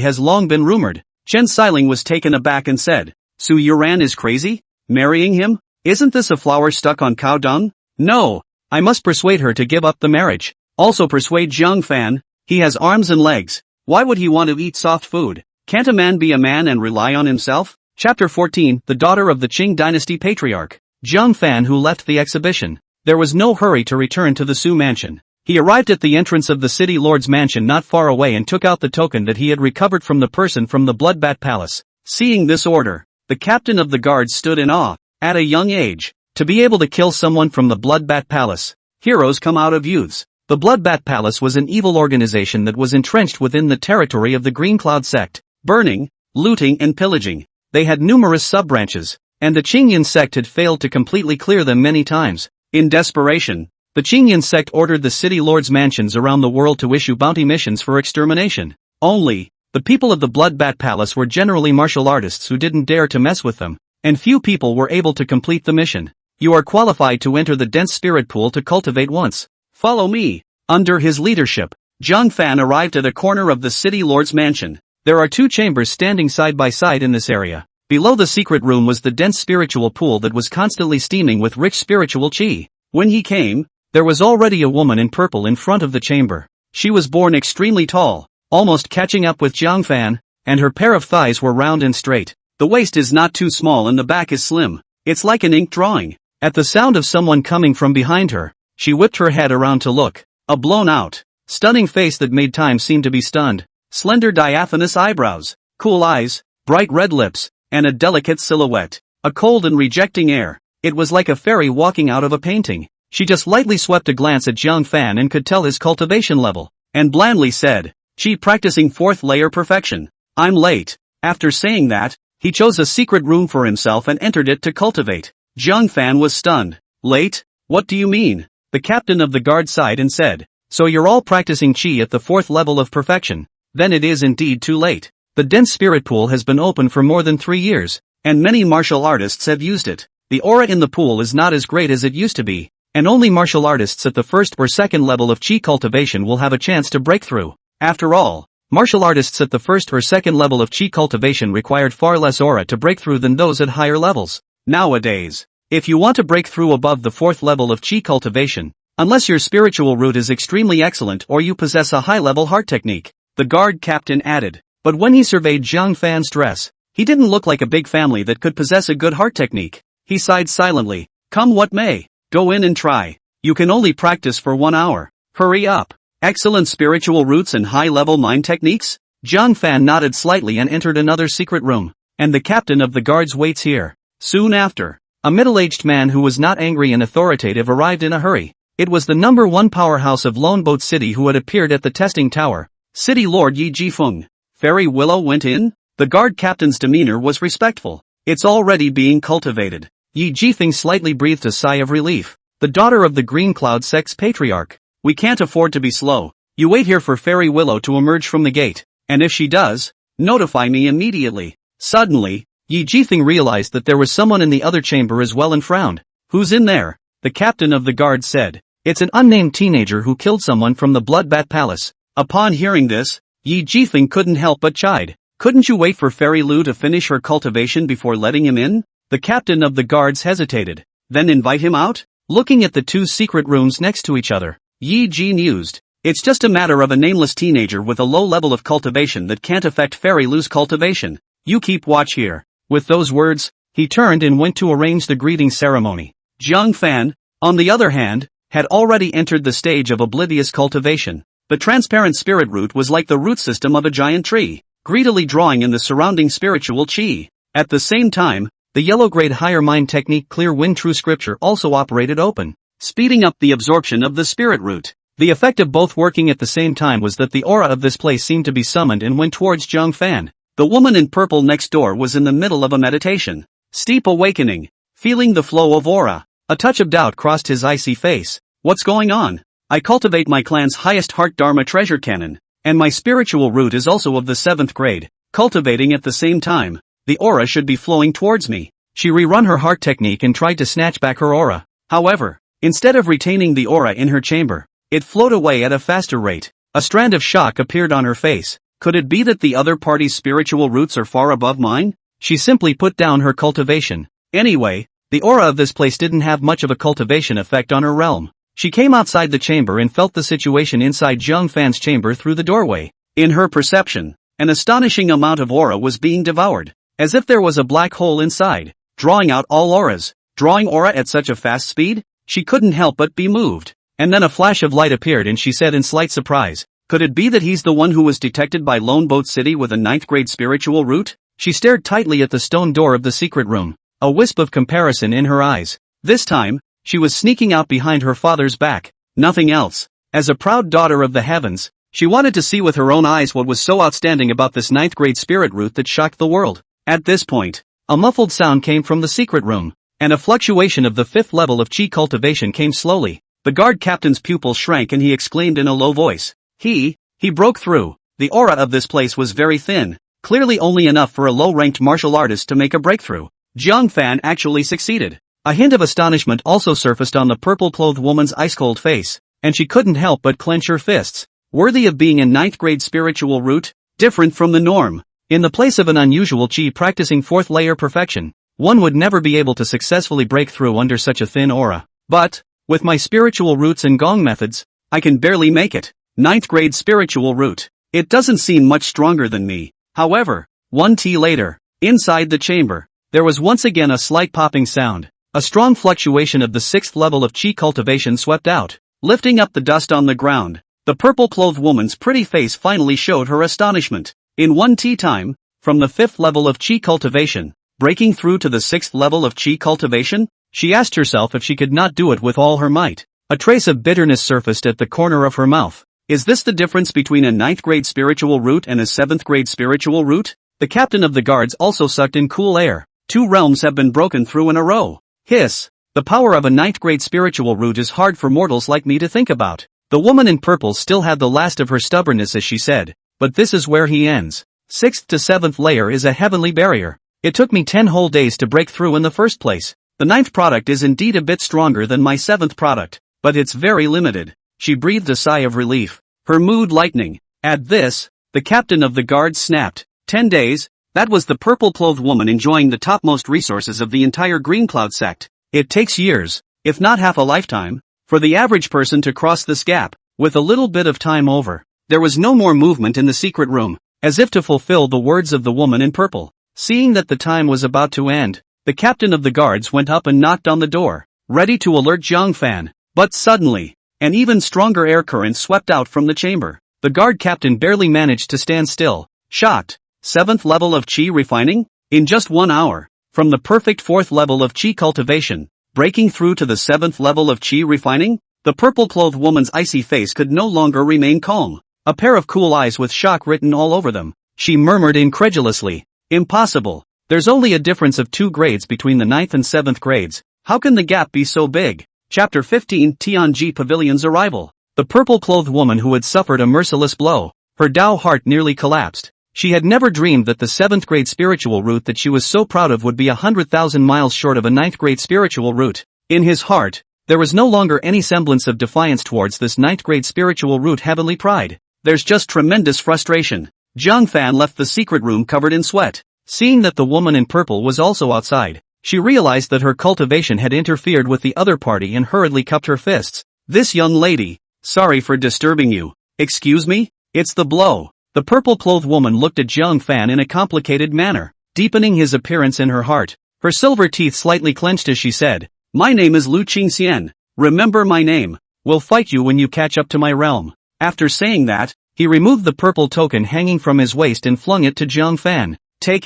has long been rumored. Chen Xiling was taken aback and said, Su Yuran is crazy? Marrying him? Isn't this a flower stuck on cow dung? No. I must persuade her to give up the marriage. Also persuade Zhang Fan. He has arms and legs. Why would he want to eat soft food? Can't a man be a man and rely on himself? Chapter 14, the daughter of the Qing dynasty patriarch. Zhang Fan who left the exhibition. There was no hurry to return to the Su mansion. He arrived at the entrance of the city lord's mansion not far away and took out the token that he had recovered from the person from the Bloodbat Palace. Seeing this order, the captain of the guards stood in awe. At a young age, to be able to kill someone from the Bloodbat Palace. Heroes come out of youths. The Bloodbat Palace was an evil organization that was entrenched within the territory of the Green Cloud sect. Burning, looting and pillaging. They had numerous sub-branches, and the Qingyan sect had failed to completely clear them many times. In desperation, the Qingyan sect ordered the city lords' mansions around the world to issue bounty missions for extermination. Only, the people of the Bloodbat Palace were generally martial artists who didn't dare to mess with them, and few people were able to complete the mission. You are qualified to enter the dense spirit pool to cultivate once. Follow me. Under his leadership, Zhang Fan arrived at a corner of the city lord's mansion. There are 2 chambers standing side by side in this area. Below the secret room was the dense spiritual pool that was constantly steaming with rich spiritual qi. When he came, there was already a woman in purple in front of the chamber. She was born extremely tall, almost catching up with Zhang Fan, and her pair of thighs were round and straight. The waist is not too small and the back is slim. It's like an ink drawing. At the sound of someone coming from behind her, she whipped her head around to look. A blown-out, stunning face that made time seem to be stunned. Slender diaphanous eyebrows, cool eyes, bright red lips, and a delicate silhouette. A cold and rejecting air. It was like a fairy walking out of a painting. She just lightly swept a glance at Zhang Fan and could tell his cultivation level, and blandly said, "She practicing 4th layer perfection. I'm late." After saying that, he chose a secret room for himself and entered it to cultivate. Zhang Fan was stunned. "Late? What do you mean?" The captain of the guard sighed and said, "So you're all practicing qi at the 4th level of perfection. then it is indeed too late. The dense spirit pool has been open for more than 3 years, and many martial artists have used it. The aura in the pool is not as great as it used to be, and only martial artists at the first or second level of chi cultivation will have a chance to break through. After all, martial artists at the first or second level of chi cultivation required far less aura to break through than those at higher levels. Nowadays, if you want to break through above the fourth level of chi cultivation, unless your spiritual root is extremely excellent or you possess a high-level heart technique, the guard captain added. But when he surveyed Zhang Fan's dress, he didn't look like a big family that could possess a good heart technique. He sighed silently. Come what may, go in and try. You can only practice for 1 hour. Hurry up. Excellent spiritual roots and high-level mind techniques? Zhang Fan nodded slightly and entered another secret room. And the captain of the guards waits here. Soon after, a middle-aged man who was not angry and authoritative arrived in a hurry. It was the number 1 powerhouse of Lone Boat City who had appeared at the testing tower. City Lord Yi Jifeng. Fairy Willow went in? The guard captain's demeanor was respectful. It's already being cultivated. Yi Jifeng slightly breathed a sigh of relief. The daughter of the Green Cloud Sect's patriarch. We can't afford to be slow. You wait here for Fairy Willow to emerge from the gate, and if she does, notify me immediately. Suddenly, Yi Jifeng realized that there was someone in the other chamber as well and frowned. Who's in there? The captain of the guard said. It's an unnamed teenager who killed someone from the Bloodbat Palace. Upon hearing this, Yi Jifeng couldn't help but chide. Couldn't you wait for Fairy Lu to finish her cultivation before letting him in? The captain of the guards hesitated. Then invite him out? Looking at the 2 secret rooms next to each other, Yi Ji mused. It's just a matter of a nameless teenager with a low level of cultivation that can't affect Fairy Lu's cultivation. You keep watch here. With those words, he turned and went to arrange the greeting ceremony. Zhang Fan, on the other hand, had already entered the stage of oblivious cultivation. The transparent spirit root was like the root system of a giant tree, greedily drawing in the surrounding spiritual chi. At the same time, the yellow-grade higher mind technique Clear Wind True Scripture also operated open, speeding up the absorption of the spirit root. The effect of both working at the same time was that the aura of this place seemed to be summoned and went towards Zhang Fan. The woman in purple next door was in the middle of a meditation. Steep awakening. Feeling the flow of aura. A touch of doubt crossed his icy face. What's going on? I cultivate my clan's highest heart dharma treasure cannon, and my spiritual root is also of the 7th grade. Cultivating at the same time, the aura should be flowing towards me. She rerun her heart technique and tried to snatch back her aura. However, instead of retaining the aura in her chamber, it flowed away at a faster rate. A strand of shock appeared on her face. Could it be that the other party's spiritual roots are far above mine? She simply put down her cultivation. Anyway, the aura of this place didn't have much of a cultivation effect on her realm. She came outside the chamber and felt the situation inside Zhang Fan's chamber through the doorway. In her perception, an astonishing amount of aura was being devoured, as if there was a black hole inside, drawing out all auras. Drawing aura at such a fast speed? She couldn't help but be moved. And then a flash of light appeared and she said in slight surprise, could it be that he's the one who was detected by Lone Boat City with a 9th grade spiritual root? She stared tightly at the stone door of the secret room, a wisp of comparison in her eyes. This time, she was sneaking out behind her father's back, nothing else. As a proud daughter of the heavens, she wanted to see with her own eyes what was so outstanding about this 9th grade spirit root that shocked the world. At this point, a muffled sound came from the secret room, and a fluctuation of the 5th level of chi cultivation came slowly. The guard captain's pupil shrank and he exclaimed in a low voice. He broke through. The aura of this place was very thin, clearly only enough for a low-ranked martial artist to make a breakthrough. Zhang Fan actually succeeded. A hint of astonishment also surfaced on the purple-clothed woman's ice-cold face, and she couldn't help but clench her fists. Worthy of being a 9th grade spiritual root? Different from the norm. In the place of an unusual chi practicing 4th layer perfection, one would never be able to successfully break through under such a thin aura. But, with my spiritual roots and gong methods, I can barely make it. 9th grade spiritual root. It doesn't seem much stronger than me. However, 1 T later, inside the chamber, there was once again a slight popping sound. A strong fluctuation of the 6th level of chi cultivation swept out, lifting up the dust on the ground. The purple-clothed woman's pretty face finally showed her astonishment. In 1 T time, from the 5th level of chi cultivation, breaking through to the 6th level of chi cultivation, she asked herself if she could not do it with all her might. A trace of bitterness surfaced at the corner of her mouth. Is this the difference between a 9th grade spiritual root and a 7th grade spiritual root? The captain of the guards also sucked in cool air. 2 realms have been broken through in a row. Hiss. The power of a 9th grade spiritual root is hard for mortals like me to think about. The woman in purple still had the last of her stubbornness as she said, but this is where he ends. 6th to 7th layer is a heavenly barrier. It took me 10 whole days to break through in the first place. The 9th product is indeed a bit stronger than my 7th product, but it's very limited. She breathed a sigh of relief, her mood lightening. At this, the captain of the guards snapped. 10 days? That was the purple-clothed woman enjoying the topmost resources of the entire Green Cloud sect. It takes years, if not half a lifetime, for the average person to cross this gap. With a little bit of time over, there was no more movement in the secret room, as if to fulfill the words of the woman in purple. Seeing that the time was about to end, the captain of the guards went up and knocked on the door, ready to alert Zhang Fan. But suddenly, an even stronger air current swept out from the chamber. The guard captain barely managed to stand still, shocked. 7th level of Qi refining? In just 1 hour, from the perfect 4th level of Qi cultivation, breaking through to the 7th level of Qi refining? The purple-clothed woman's icy face could no longer remain calm. A pair of cool eyes with shock written all over them. She murmured incredulously, "Impossible. There's only a difference of 2 grades between the 9th and 7th grades. How can the gap be so big?" Chapter 15 Tianji Pavilion's arrival. The purple-clothed woman who had suffered a merciless blow, her Dao heart nearly collapsed. She had never dreamed that the 7th grade spiritual route that she was so proud of would be 100,000 miles short of a 9th grade spiritual route. In his heart, there was no longer any semblance of defiance towards this 9th grade spiritual route heavenly pride. There's just tremendous frustration. Zhang Fan left the secret room covered in sweat. Seeing that the woman in purple was also outside, she realized that her cultivation had interfered with the other party and hurriedly cupped her fists. "This young lady, sorry for disturbing you. Excuse me? It's the blow." The purple-clothed woman looked at Zhang Fan in a complicated manner, deepening his appearance in her heart. Her silver teeth slightly clenched as she said, "My name is Lu Qingxian. Remember my name. We'll fight you when you catch up to my realm." After saying that, he removed the purple token hanging from his waist and flung it to Zhang Fan. Take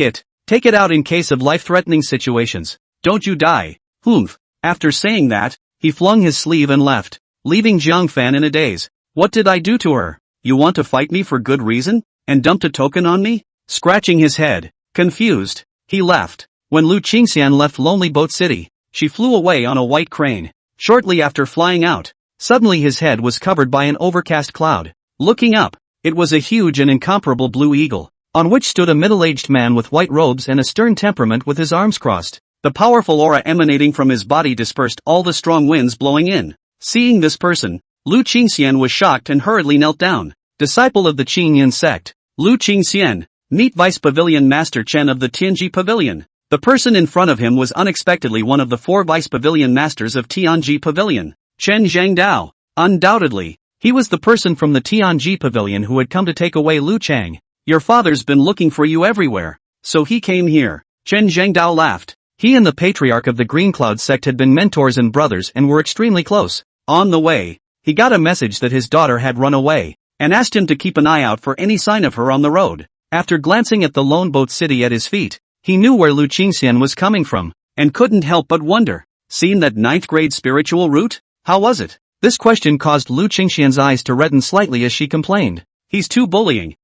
it out in case of life-threatening situations. Don't you die." Humph. After saying that, he flung his sleeve and left, leaving Zhang Fan in a daze. "What did I do to her? You want to fight me for good reason? And dumped a token on me?" Scratching his head, confused, he left. When Lu Qingxian left Lonely Boat City, she flew away on a white crane. Shortly after flying out, suddenly his head was covered by an overcast cloud. Looking up, it was a huge and incomparable blue eagle, on which stood a middle-aged man with white robes and a stern temperament with his arms crossed. The powerful aura emanating from his body dispersed all the strong winds blowing in. Seeing this person, Lu Qingxian was shocked and hurriedly knelt down. Disciple of the Qingyan sect, Lu Qingxian, meet Vice Pavilion Master Chen of the Tianji Pavilion. The person in front of him was unexpectedly one of the 4 Vice Pavilion Masters of Tianji Pavilion, Chen Zhangdao. Undoubtedly, he was the person from the Tianji Pavilion who had come to take away Lu Chang. "Your father's been looking for you everywhere, so he came here." Chen Zhangdao laughed. He and the patriarch of the Green Cloud sect had been mentors and brothers and were extremely close. On the way, he got a message that his daughter had run away, and asked him to keep an eye out for any sign of her on the road. After glancing at the Lone Boat City at his feet, he knew where Lu Qingxian was coming from, and couldn't help but wonder. Seen that 9th grade spiritual route? How was it? This question caused Lu Qingxian's eyes to redden slightly as she complained. "He's too bullying."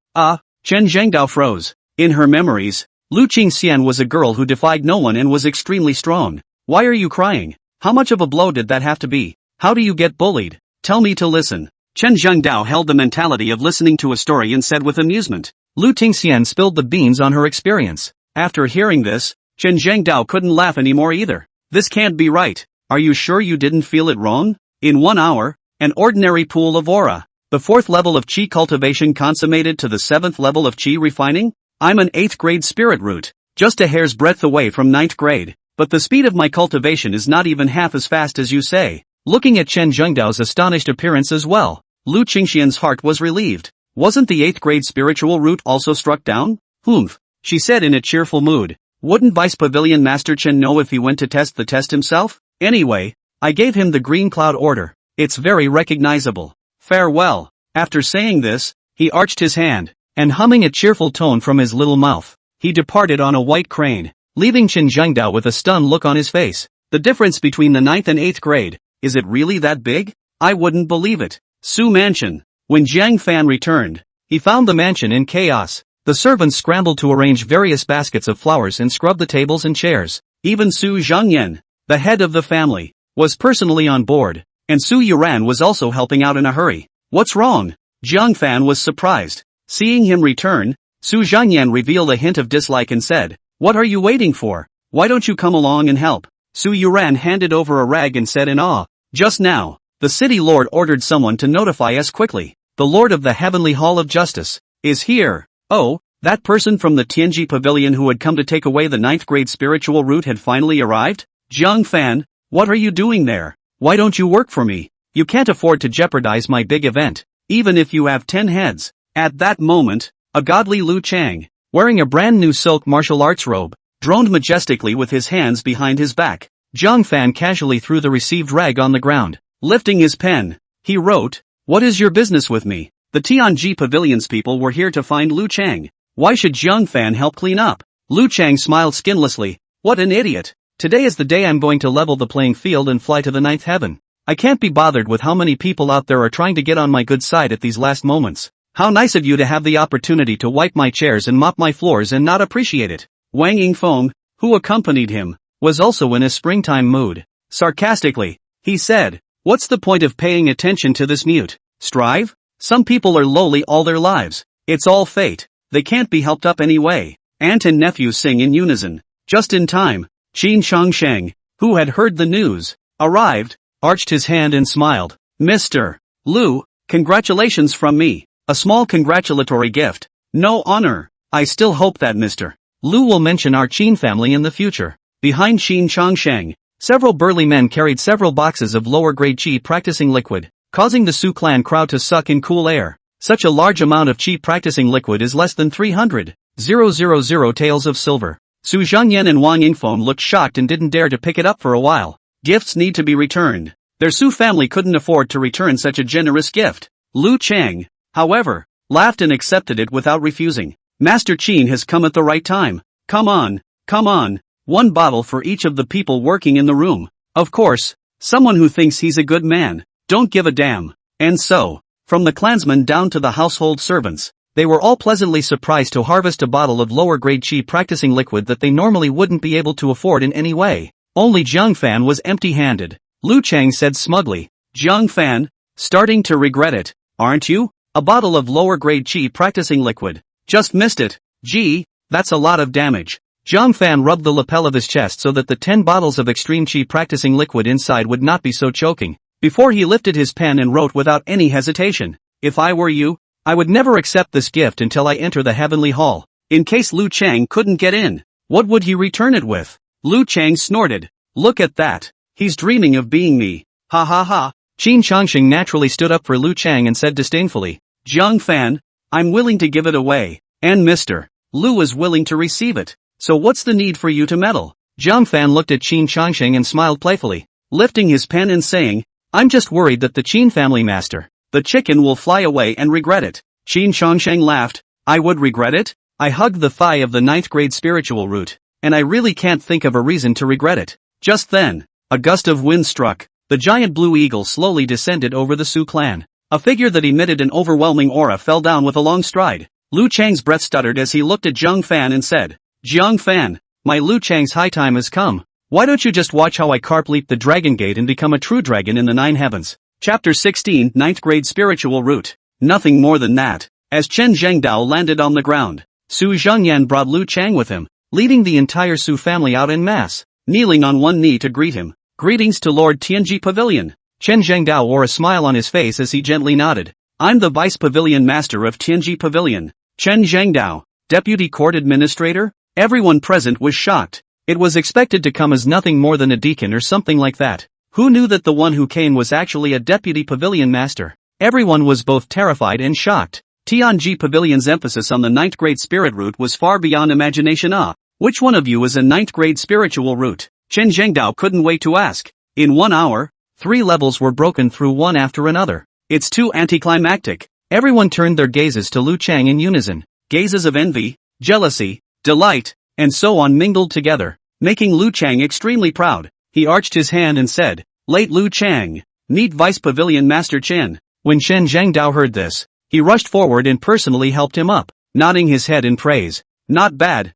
Chen Zhangdao froze. In her memories, Lu Qingxian was a girl who defied no one and was extremely strong. "Why are you crying? How much of a blow did that have to be? How do you get bullied? Tell me to listen." Chen Zhangdao held the mentality of listening to a story and said with amusement. Lu Qingxian spilled the beans on her experience. After hearing this, Chen Zhangdao couldn't laugh anymore either. "This can't be right. Are you sure you didn't feel it wrong? In 1 hour, an ordinary pool of aura. The 4th level of Qi cultivation consummated to the 7th level of Qi refining? I'm an 8th grade spirit root, just a hair's breadth away from 9th grade. But the speed of my cultivation is not even half as fast as you say." Looking at Chen Zhangdao's astonished appearance as well, Lu Qingxian's heart was relieved. Wasn't the 8th grade spiritual route also struck down? "Humph," she said in a cheerful mood. "Wouldn't Vice Pavilion Master Chen know if he went to test the test himself? Anyway, I gave him the Green Cloud order. It's very recognizable. Farewell." After saying this, he arched his hand, and humming a cheerful tone from his little mouth, he departed on a white crane, leaving Chen Zhangdao with a stunned look on his face. The difference between the 9th and 8th grade, is it really that big? I wouldn't believe it. Su Mansion. When Zhang Fan returned, he found the mansion in chaos. The servants scrambled to arrange various baskets of flowers and scrub the tables and chairs. Even Su Zhangyan, the head of the family, was personally on board, and Su Yuran was also helping out in a hurry. "What's wrong?" Zhang Fan was surprised. Seeing him return, Su Zhangyan revealed a hint of dislike and said, "What are you waiting for? Why don't you come along and help?" Su Yuran handed over a rag and said in awe, "Just now, the city lord ordered someone to notify us quickly. The lord of the Heavenly Hall of Justice is here." Oh, that person from the Tianji Pavilion who had come to take away the 9th grade spiritual root had finally arrived? "Jiang Fan, what are you doing there? Why don't you work for me? You can't afford to jeopardize my big event, even if you have 10 heads." At that moment, a godly Lu Chang, wearing a brand new silk martial arts robe, droned majestically with his hands behind his back. Jiang Fan casually threw the received rag on the ground. Lifting his pen, he wrote, "What is your business with me? The Tianji Pavilion's people were here to find Lu Chang. Why should Jiang Fan help clean up?" Lu Chang smiled skinlessly. "What an idiot. Today is the day I'm going to level the playing field and fly to the 9th heaven. I can't be bothered with how many people out there are trying to get on my good side at these last moments. How nice of you to have the opportunity to wipe my chairs and mop my floors and not appreciate it." Wang Yingfeng, who accompanied him, was also in a springtime mood. Sarcastically, he said, "What's the point of paying attention to this mute? Strive? Some people are lowly all their lives. It's all fate. They can't be helped up anyway." Aunt and nephew sing in unison. Just in time, Qin Changsheng, who had heard the news, arrived, arched his hand and smiled. "Mr. Lu, congratulations from me. A small congratulatory gift. No honor. I still hope that Mr. Lu will mention our Qin family in the future." Behind Qin Changsheng, several burly men carried several boxes of lower-grade qi practicing liquid, causing the Su clan crowd to suck in cool air. Such a large amount of qi practicing liquid is less than 300,000 taels of silver. Su Zhangyan and Wang Yingfeng looked shocked and didn't dare to pick it up for a while. Gifts need to be returned. Their Su family couldn't afford to return such a generous gift. Lu Chang, however, laughed and accepted it without refusing. "Master Qin has come at the right time. Come on, come on. One bottle for each of the people working in the room. Of course, someone who thinks he's a good man. Don't give a damn." And so, from the clansmen down to the household servants, they were all pleasantly surprised to harvest a bottle of lower-grade qi practicing liquid that they normally wouldn't be able to afford in any way. Only Jiang Fan was empty-handed. Lu Chang said smugly, "Jiang Fan, starting to regret it, aren't you? A bottle of lower-grade qi practicing liquid. Just missed it. Gee, that's a lot of damage." Jiang Fan rubbed the lapel of his chest so that the 10 bottles of extreme qi practicing liquid inside would not be so choking. Before he lifted his pen and wrote without any hesitation, "If I were you, I would never accept this gift until I enter the heavenly hall. In case Lu Chang couldn't get in, what would he return it with?" Lu Chang snorted. "Look at that. He's dreaming of being me. Ha ha ha." Qin Changsheng naturally stood up for Lu Chang and said disdainfully, "Jiang Fan, I'm willing to give it away, and Mr. Lu is willing to receive it. So what's the need for you to meddle?" Jiang Fan looked at Qin Changsheng and smiled playfully, lifting his pen and saying, "I'm just worried that the Qin family master, the chicken, will fly away and regret it." Qin Changsheng laughed. "I would regret it? I hugged the thigh of the 9th grade spiritual root, and I really can't think of a reason to regret it." Just then, a gust of wind struck. The giant blue eagle slowly descended over the Su clan. A figure that emitted an overwhelming aura fell down with a long stride. Lu Chang's breath stuttered as he looked at Jiang Fan and said, "Jiang Fan, my Lu Chang's high time has come. Why don't you just watch how I carp leap the dragon gate and become a true dragon in the 9 heavens?" Chapter 16, 9th grade spiritual root. Nothing more than that. As Chen Zhengdao landed on the ground, Su Zhangyan brought Lu Chang with him, leading the entire Su family out en masse, kneeling on one knee to greet him. "Greetings to Lord Tianji Pavilion." Chen Zhengdao wore a smile on his face as he gently nodded. "I'm the Vice Pavilion Master of Tianji Pavilion, Chen Zhengdao, Deputy Court Administrator." Everyone present was shocked. It was expected to come as nothing more than a deacon or something like that. Who knew that the one who came was actually a Deputy Pavilion Master? Everyone was both terrified and shocked. Tianji Pavilion's emphasis on the 9th grade spirit root was far beyond imagination. Which one of you is a 9th grade spiritual root? Chen Zhengdao couldn't wait to ask. In 1 hour, 3 levels were broken through one after another. It's too anticlimactic. Everyone turned their gazes to Lu Chang in unison. Gazes of envy, jealousy, delight, and so on mingled together, making Lu Chang extremely proud. He arched his hand and said, "Late Lu Chang, meet Vice Pavilion Master Chen." When Chen Zhengdao heard this, he rushed forward and personally helped him up, nodding his head in praise. Not bad,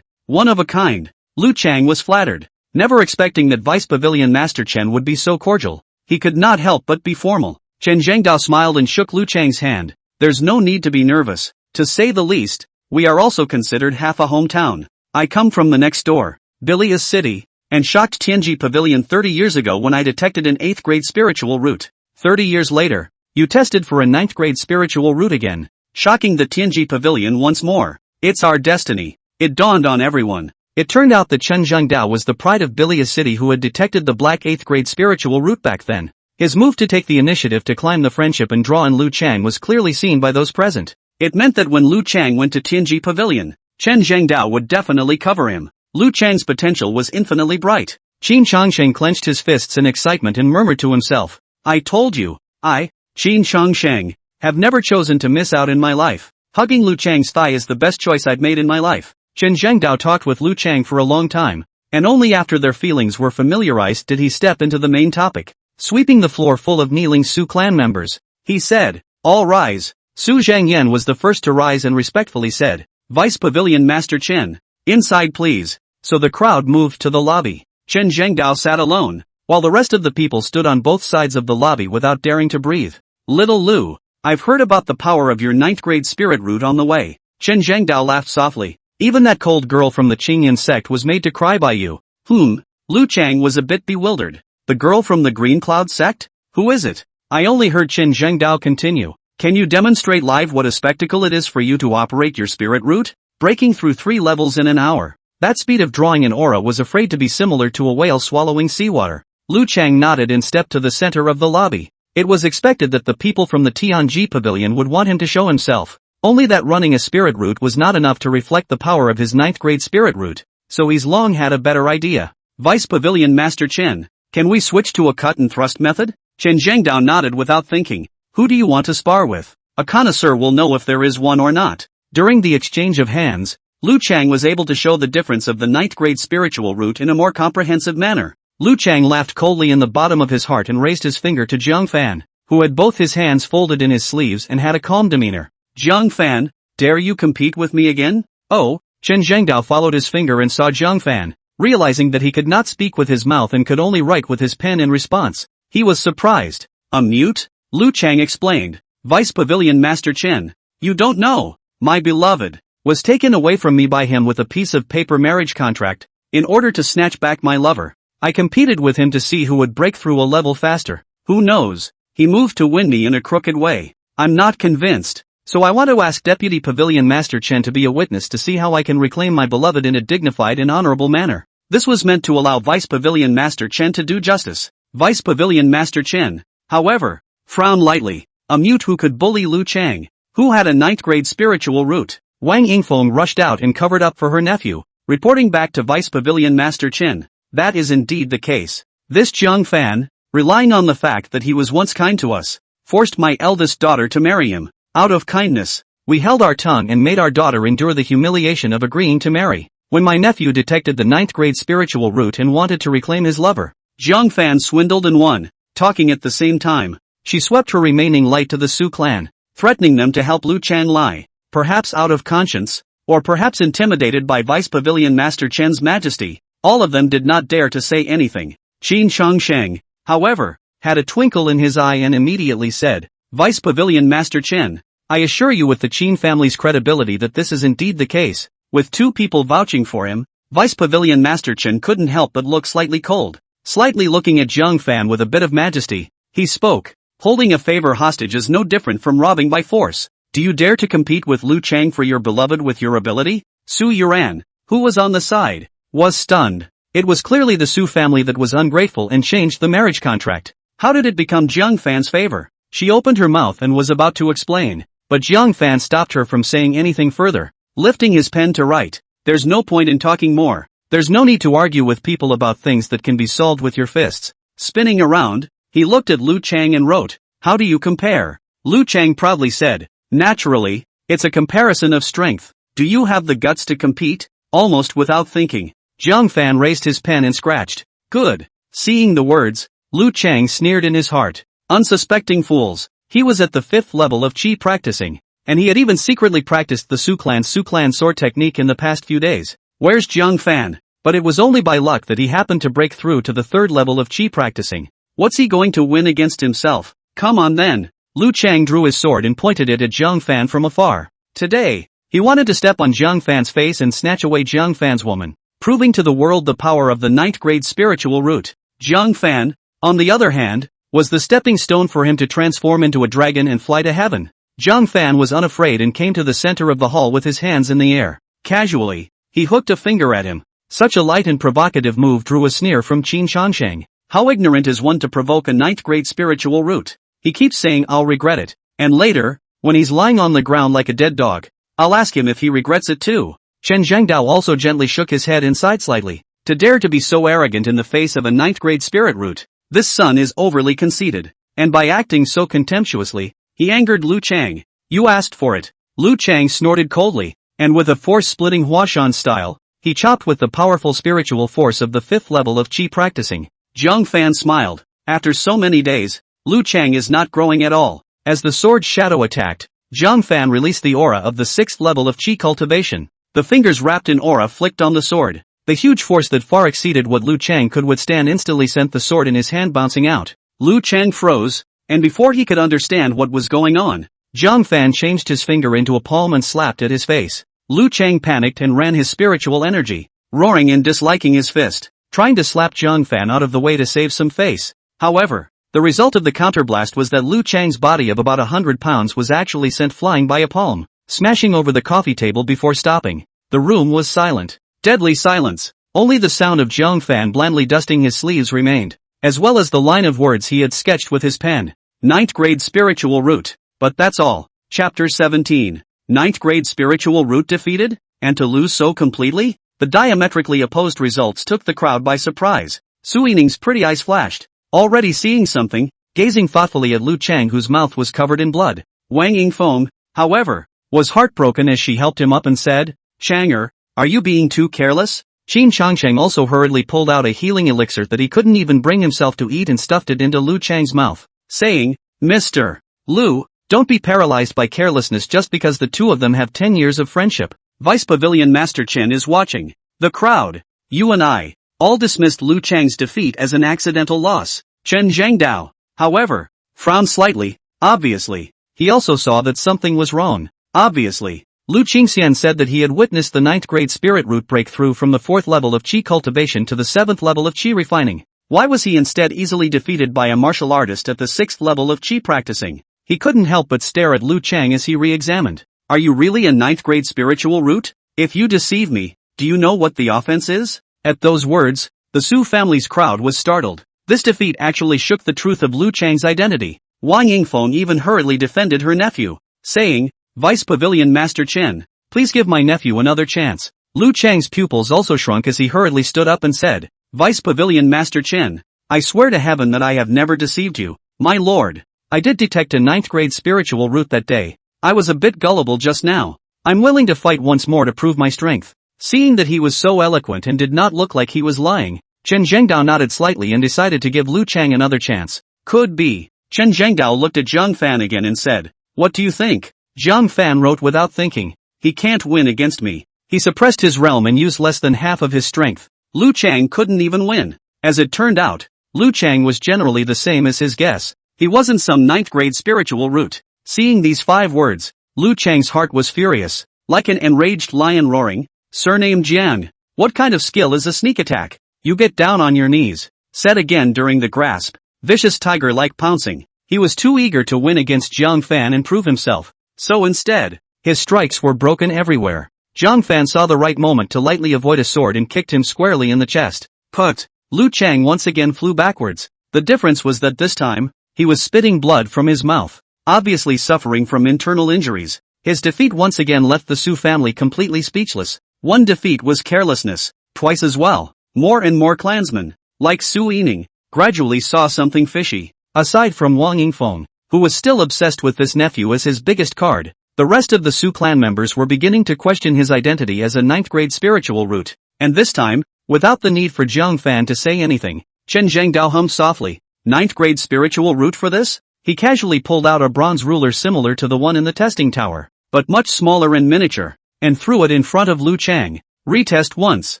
one of a kind." Lu Chang was flattered, never expecting that Vice Pavilion Master Chen would be so cordial. He could not help but be formal. Chen Zhengdao smiled and shook Lu Chang's hand. There's no need to be nervous. To say the least, we are also considered half a hometown. I come from the next door, Bilia's city, and shocked Tianji Pavilion 30 years ago when I detected an 8th grade spiritual root. 30 years later, you tested for a 9th grade spiritual root again, shocking the Tianji Pavilion once more. It's our destiny. It dawned on everyone. It turned out that Chen Zhengdao was the pride of Bilia's city who had detected the black 8th grade spiritual root back then. His move to take the initiative to climb the friendship and draw in Lu Chang was clearly seen by those present. It meant that when Lu Chang went to Tianji Pavilion, Chen Zhengdao would definitely cover him. Lu Chang's potential was infinitely bright. Qin Changsheng clenched his fists in excitement and murmured to himself, I told you, I, Qin Changsheng, have never chosen to miss out in my life. Hugging Lu Chang's thigh is the best choice I've made in my life. Chen Zhengdao talked with Lu Chang for a long time, and only after their feelings were familiarized did he step into the main topic. Sweeping the floor full of kneeling Su clan members, he said, all rise. Su Zhangyan was the first to rise and respectfully said, Vice Pavilion Master Chen, inside please. So the crowd moved to the lobby. Chen Zhengdao sat alone, while the rest of the people stood on both sides of the lobby without daring to breathe. Little Lu, I've heard about the power of your 9th grade spirit root on the way. Chen Zhengdao laughed softly. Even that cold girl from the Qingyan sect was made to cry by you. Lu Chang was a bit bewildered. The girl from the Green Cloud sect? Who is it? I only heard Chen Zhengdao continue. Can you demonstrate live what a spectacle it is for you to operate your spirit root? Breaking through 3 levels in an hour. That speed of drawing an aura was afraid to be similar to a whale swallowing seawater. Lu Chang nodded and stepped to the center of the lobby. It was expected that the people from the Tianji Pavilion would want him to show himself. Only that running a spirit root was not enough to reflect the power of his 9th grade spirit root, so he's long had a better idea. Vice Pavilion Master Chen, can we switch to a cut and thrust method? Chen Zhengdao nodded without thinking. Who do you want to spar with? A connoisseur will know if there is one or not. During the exchange of hands, Lu Chang was able to show the difference of the 9th grade spiritual root in a more comprehensive manner. Lu Chang laughed coldly in the bottom of his heart and raised his finger to Jiang Fan, who had both his hands folded in his sleeves and had a calm demeanor. Jiang Fan, dare you compete with me again? Oh, Chen Zhengdao followed his finger and saw Jiang Fan, realizing that he could not speak with his mouth and could only write with his pen in response. He was surprised. A mute? Lu Chang explained. Vice Pavilion Master Chen, you don't know, my beloved, was taken away from me by him with a piece of paper marriage contract, in order to snatch back my lover. I competed with him to see who would break through a level faster. Who knows? He moved to win me in a crooked way. I'm not convinced. So I want to ask Deputy Pavilion Master Chen to be a witness to see how I can reclaim my beloved in a dignified and honorable manner. This was meant to allow Vice Pavilion Master Chen to do justice. Vice Pavilion Master Chen, however, frowned lightly. A mute who could bully Lu Chang, who had a 9th grade spiritual root. Wang Yingfeng rushed out and covered up for her nephew, reporting back to Vice Pavilion Master Chen. That is indeed the case. This Jiang Fan, relying on the fact that he was once kind to us, forced my eldest daughter to marry him. Out of kindness, we held our tongue and made our daughter endure the humiliation of agreeing to marry. When my nephew detected the 9th grade spiritual root and wanted to reclaim his lover, Jiang Fan swindled and won. Talking at the same time, she swept her remaining light to the Su clan, threatening them to help Lu Chang lie, perhaps out of conscience, or perhaps intimidated by Vice Pavilion Master Chen's majesty. All of them did not dare to say anything. Qin Changsheng, however, had a twinkle in his eye and immediately said, Vice Pavilion Master Chen, I assure you with the Qin family's credibility that this is indeed the case. With 2 people vouching for him, Vice Pavilion Master Chen couldn't help but look slightly cold. Slightly looking at Jiang Fan with a bit of majesty, he spoke. Holding a favor hostage is no different from robbing by force. Do you dare to compete with Lu Chang for your beloved with your ability? Su Yuran, who was on the side, was stunned. It was clearly the Su family that was ungrateful and changed the marriage contract. How did it become Jiang Fan's favor? She opened her mouth and was about to explain, but Jiang Fan stopped her from saying anything further, lifting his pen to write. There's no point in talking more. There's no need to argue with people about things that can be solved with your fists. Spinning around, he looked at Lu Chang and wrote, How do you compare? Lu Chang proudly said, Naturally, it's a comparison of strength. Do you have the guts to compete? Almost without thinking, Jiang Fan raised his pen and scratched. Good. Seeing the words, Lu Chang sneered in his heart. Unsuspecting fools. He was at the 5th level of Qi practicing, and he had even secretly practiced the Su Clan sword technique in the past few days. Where's Jiang Fan? But it was only by luck that he happened to break through to the 3rd level of Qi practicing. What's he going to win against himself? Come on then. Lu Chang drew his sword and pointed it at Zhang Fan from afar. Today, he wanted to step on Zhang Fan's face and snatch away Zhang Fan's woman, proving to the world the power of the 9th grade spiritual root. Zhang Fan, on the other hand, was the stepping stone for him to transform into a dragon and fly to heaven. Zhang Fan was unafraid and came to the center of the hall with his hands in the air. Casually, he hooked a finger at him. Such a light and provocative move drew a sneer from Qin Changsheng. How ignorant is one to provoke a 9th grade spiritual root? He keeps saying I'll regret it. And later, when he's lying on the ground like a dead dog, I'll ask him if he regrets it too. Chen Zhengdao also gently shook his head inside slightly. To dare to be so arrogant in the face of a 9th grade spirit root. This son is overly conceited. And by acting so contemptuously, he angered Lu Chang. You asked for it. Lu Chang snorted coldly, and with a force-splitting Huashan style, he chopped with the powerful spiritual force of the 5th level of Qi practicing. Zhang Fan smiled. After so many days, Lu Chang is not growing at all. As the sword's shadow attacked, Zhang Fan released the aura of the 6th level of Qi cultivation. The fingers wrapped in aura flicked on the sword. The huge force that far exceeded what Lu Chang could withstand instantly sent the sword in his hand bouncing out. Lu Chang froze, and before he could understand what was going on, Zhang Fan changed his finger into a palm and slapped at his face. Lu Chang panicked and ran his spiritual energy, roaring and disliking his fist, trying to slap Zhang Fan out of the way to save some face. However, the result of the counterblast was that Lu Chang's body of about 100 pounds was actually sent flying by a palm, smashing over the coffee table before stopping. The room was silent. Deadly silence. Only the sound of Zhang Fan blandly dusting his sleeves remained, as well as the line of words he had sketched with his pen. 9th grade spiritual root. But that's all. Chapter 17. 9th grade spiritual root defeated? And to lose so completely? The diametrically opposed results took the crowd by surprise. Su Yining's pretty eyes flashed. Already seeing something, gazing thoughtfully at Lu Chang whose mouth was covered in blood. Wang Yingfeng, however, was heartbroken as she helped him up and said, Changer, are you being too careless? Qin Changsheng also hurriedly pulled out a healing elixir that he couldn't even bring himself to eat and stuffed it into Lu Chang's mouth, saying, Mr. Lu, don't be paralyzed by carelessness just because the two of them have 10 years of friendship. Vice Pavilion Master Chen is watching. The crowd, you and I, all dismissed Lu Chang's defeat as an accidental loss. Chen Zhengdao, however, frowned slightly. Obviously, he also saw that something was wrong. Obviously, Lu Qingxian said that he had witnessed the 9th grade spirit root breakthrough from the 4th level of Qi cultivation to the 7th level of Qi refining. Why was he instead easily defeated by a martial artist at the 6th level of Qi practicing? He couldn't help but stare at Lu Chang as he re-examined. Are you really a 9th grade spiritual root? If you deceive me, do you know what the offense is? At those words, the Su family's crowd was startled. This defeat actually shook the truth of Lu Chang's identity. Wang Yingfeng even hurriedly defended her nephew, saying, Vice Pavilion Master Chen, please give my nephew another chance. Lu Chang's pupils also shrunk as he hurriedly stood up and said, Vice Pavilion Master Chen, I swear to heaven that I have never deceived you, my lord. I did detect a 9th grade spiritual root that day. I was a bit gullible just now. I'm willing to fight once more to prove my strength. Seeing that he was so eloquent and did not look like he was lying, Chen Zhengdao nodded slightly and decided to give Lu Chang another chance. Could be. Chen Zhengdao looked at Zhang Fan again and said, What do you think? Zhang Fan wrote without thinking. He can't win against me. He suppressed his realm and used less than half of his strength. Lu Chang couldn't even win. As it turned out, Lu Chang was generally the same as his guess. He wasn't some 9th grade spiritual root. Seeing these 5 words, Lu Chang's heart was furious, like an enraged lion roaring. Surname Jiang. What kind of skill is a sneak attack? You get down on your knees. Said again during the grasp. Vicious tiger-like pouncing. He was too eager to win against Zhang Fan and prove himself. So instead, his strikes were broken everywhere. Zhang Fan saw the right moment to lightly avoid a sword and kicked him squarely in the chest. Put. Lu Chang once again flew backwards. The difference was that this time, he was spitting blood from his mouth, obviously suffering from internal injuries. His defeat once again left the Su family completely speechless. One defeat was carelessness. Twice as well. More and more clansmen, like Su Yining, gradually saw something fishy. Aside from Wang Yingfeng, who was still obsessed with this nephew as his biggest card, the rest of the Su clan members were beginning to question his identity as a 9th grade spiritual root. And this time, without the need for Zhang Fan to say anything, Chen Zhengdao hummed softly. 9th grade spiritual root for this? He casually pulled out a bronze ruler similar to the one in the testing tower, but much smaller and miniature, and threw it in front of Lu Chang. Retest once,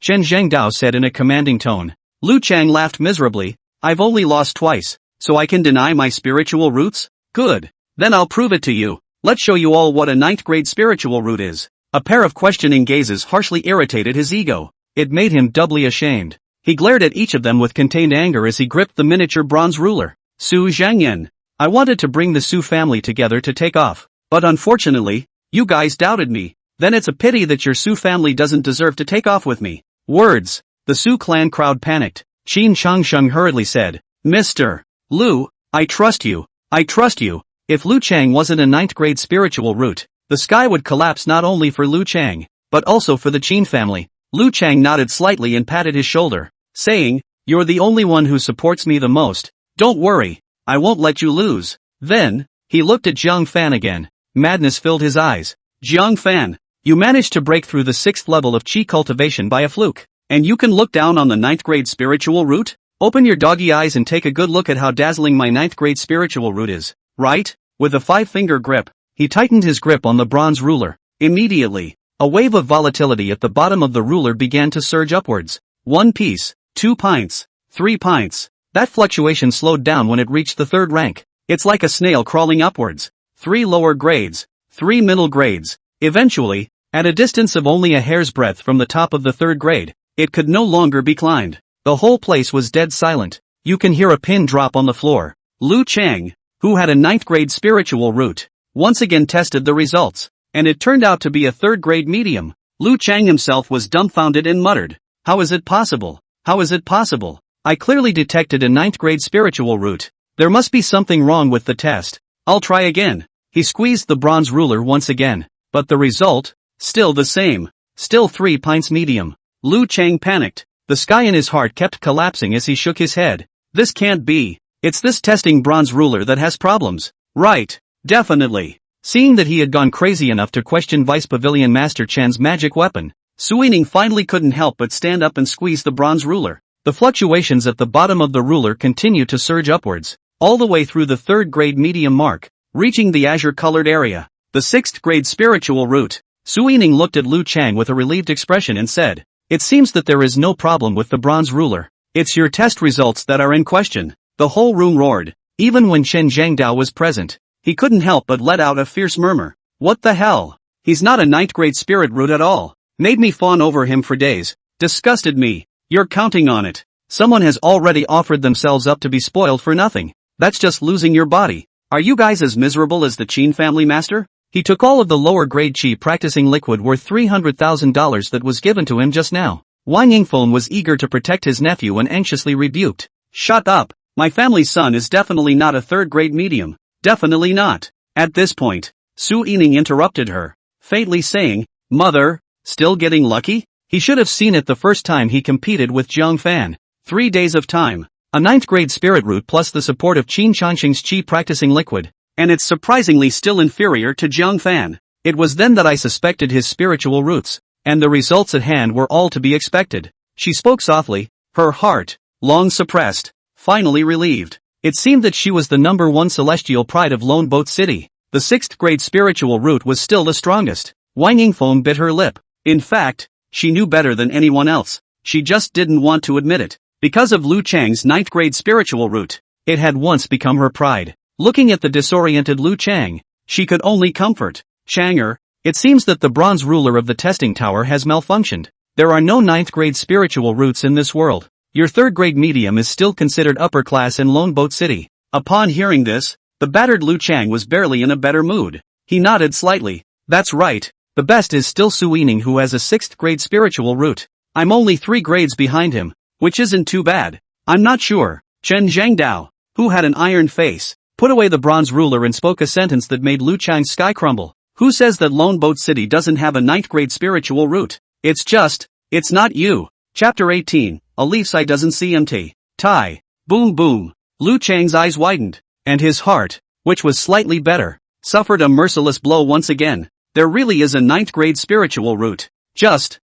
Chen Zhengdao said in a commanding tone. Lu Chang laughed miserably. I've only lost twice, so I can deny my spiritual roots? Good. Then I'll prove it to you. Let's show you all what a ninth grade spiritual root is. A pair of questioning gazes harshly irritated his ego. It made him doubly ashamed. He glared at each of them with contained anger as he gripped the miniature bronze ruler. Su Zhangyan. I wanted to bring the Su family together to take off. But unfortunately, you guys doubted me. Then it's a pity that your Su family doesn't deserve to take off with me. Words. The Su clan crowd panicked. Qin Changsheng hurriedly said, Mr. Lu, I trust you. I trust you. If Lu Chang wasn't a ninth grade spiritual root, the sky would collapse not only for Lu Chang, but also for the Qin family. Lu Chang nodded slightly and patted his shoulder, saying, You're the only one who supports me the most. Don't worry, I won't let you lose. Then, he looked at Jiang Fan again. Madness filled his eyes. Jiang Fan, you managed to break through the 6th level of Qi cultivation by a fluke, and you can look down on the ninth grade spiritual root? Open your doggy eyes and take a good look at how dazzling my ninth grade spiritual root is, right? With a 5-finger grip, he tightened his grip on the bronze ruler. Immediately, a wave of volatility at the bottom of the ruler began to surge upwards. 1 piece, 2 pints, 3 pints. That fluctuation slowed down when it reached the 3rd rank. It's like a snail crawling upwards. 3 lower grades, 3 middle grades. Eventually, at a distance of only a hair's breadth from the top of the 3rd grade, it could no longer be climbed. The whole place was dead silent. You can hear a pin drop on the floor. Lu Chang, who had a 9th grade spiritual root, once again tested the results, and it turned out to be a 3rd grade medium. Lu Chang himself was dumbfounded and muttered, How is it possible? How is it possible? I clearly detected a 9th grade spiritual root. There must be something wrong with the test. I'll try again. He squeezed the bronze ruler once again. But the result? Still the same. Still 3 pints medium. Lu Chang panicked. The sky in his heart kept collapsing as he shook his head. This can't be. It's this testing bronze ruler that has problems. Right. Definitely. Seeing that he had gone crazy enough to question Vice Pavilion Master Chen's magic weapon, Su Yining finally couldn't help but stand up and squeeze the bronze ruler. The fluctuations at the bottom of the ruler continued to surge upwards, all the way through the 3rd grade medium mark, reaching the azure-colored area. The 6th grade spiritual root. Su Yining looked at Lu Chang with a relieved expression and said, It seems that there is no problem with the bronze ruler. It's your test results that are in question. The whole room roared. Even when Chen Zhangdao was present, he couldn't help but let out a fierce murmur. What the hell? He's not a 9th grade spirit root at all. Made me fawn over him for days. Disgusted me. You're counting on it. Someone has already offered themselves up to be spoiled for nothing. That's just losing your body. Are you guys as miserable as the Qin family master? He took all of the lower grade Qi practicing liquid worth $300,000 that was given to him just now. Wang Yingfeng was eager to protect his nephew and anxiously rebuked. Shut up. My family's son is definitely not a 3rd grade medium. Definitely not. At this point, Su Yining interrupted her, faintly saying, Mother, still getting lucky? He should have seen it the first time he competed with Jiang Fan. 3 days of time. A 9th grade spirit root plus the support of Qin Changsheng's Qi practicing liquid. And it's surprisingly still inferior to Jiang Fan. It was then that I suspected his spiritual roots, and the results at hand were all to be expected. She spoke softly, her heart, long suppressed, finally relieved. It seemed that she was the #1 celestial pride of Lone Boat City. The 6th grade spiritual root was still the strongest. Wang Yingfeng bit her lip. In fact, she knew better than anyone else. She just didn't want to admit it. Because of Lu Chang's 9th grade spiritual root, it had once become her pride. Looking at the disoriented Lu Chang, she could only comfort. Changer, it seems that the bronze ruler of the testing tower has malfunctioned. There are no 9th grade spiritual roots in this world. Your 3rd grade medium is still considered upper class in Lone Boat City. Upon hearing this, the battered Lu Chang was barely in a better mood. He nodded slightly. That's right. The best is still Su Yining, who has a 6th grade spiritual root. I'm only 3 grades behind him, which isn't too bad. I'm not sure. Chen Zhangdao, who had an iron face, put away the bronze ruler and spoke a sentence that made Lu Chang's sky crumble. Who says that Lone Boat City doesn't have a 9th grade spiritual root? It's not you. Chapter 18, A Leaf's Eye Doesn't CMT. Tai. Boom boom. Lu Chang's eyes widened, and his heart, which was slightly better, suffered a merciless blow once again. There really is a 9th grade spiritual root. Just,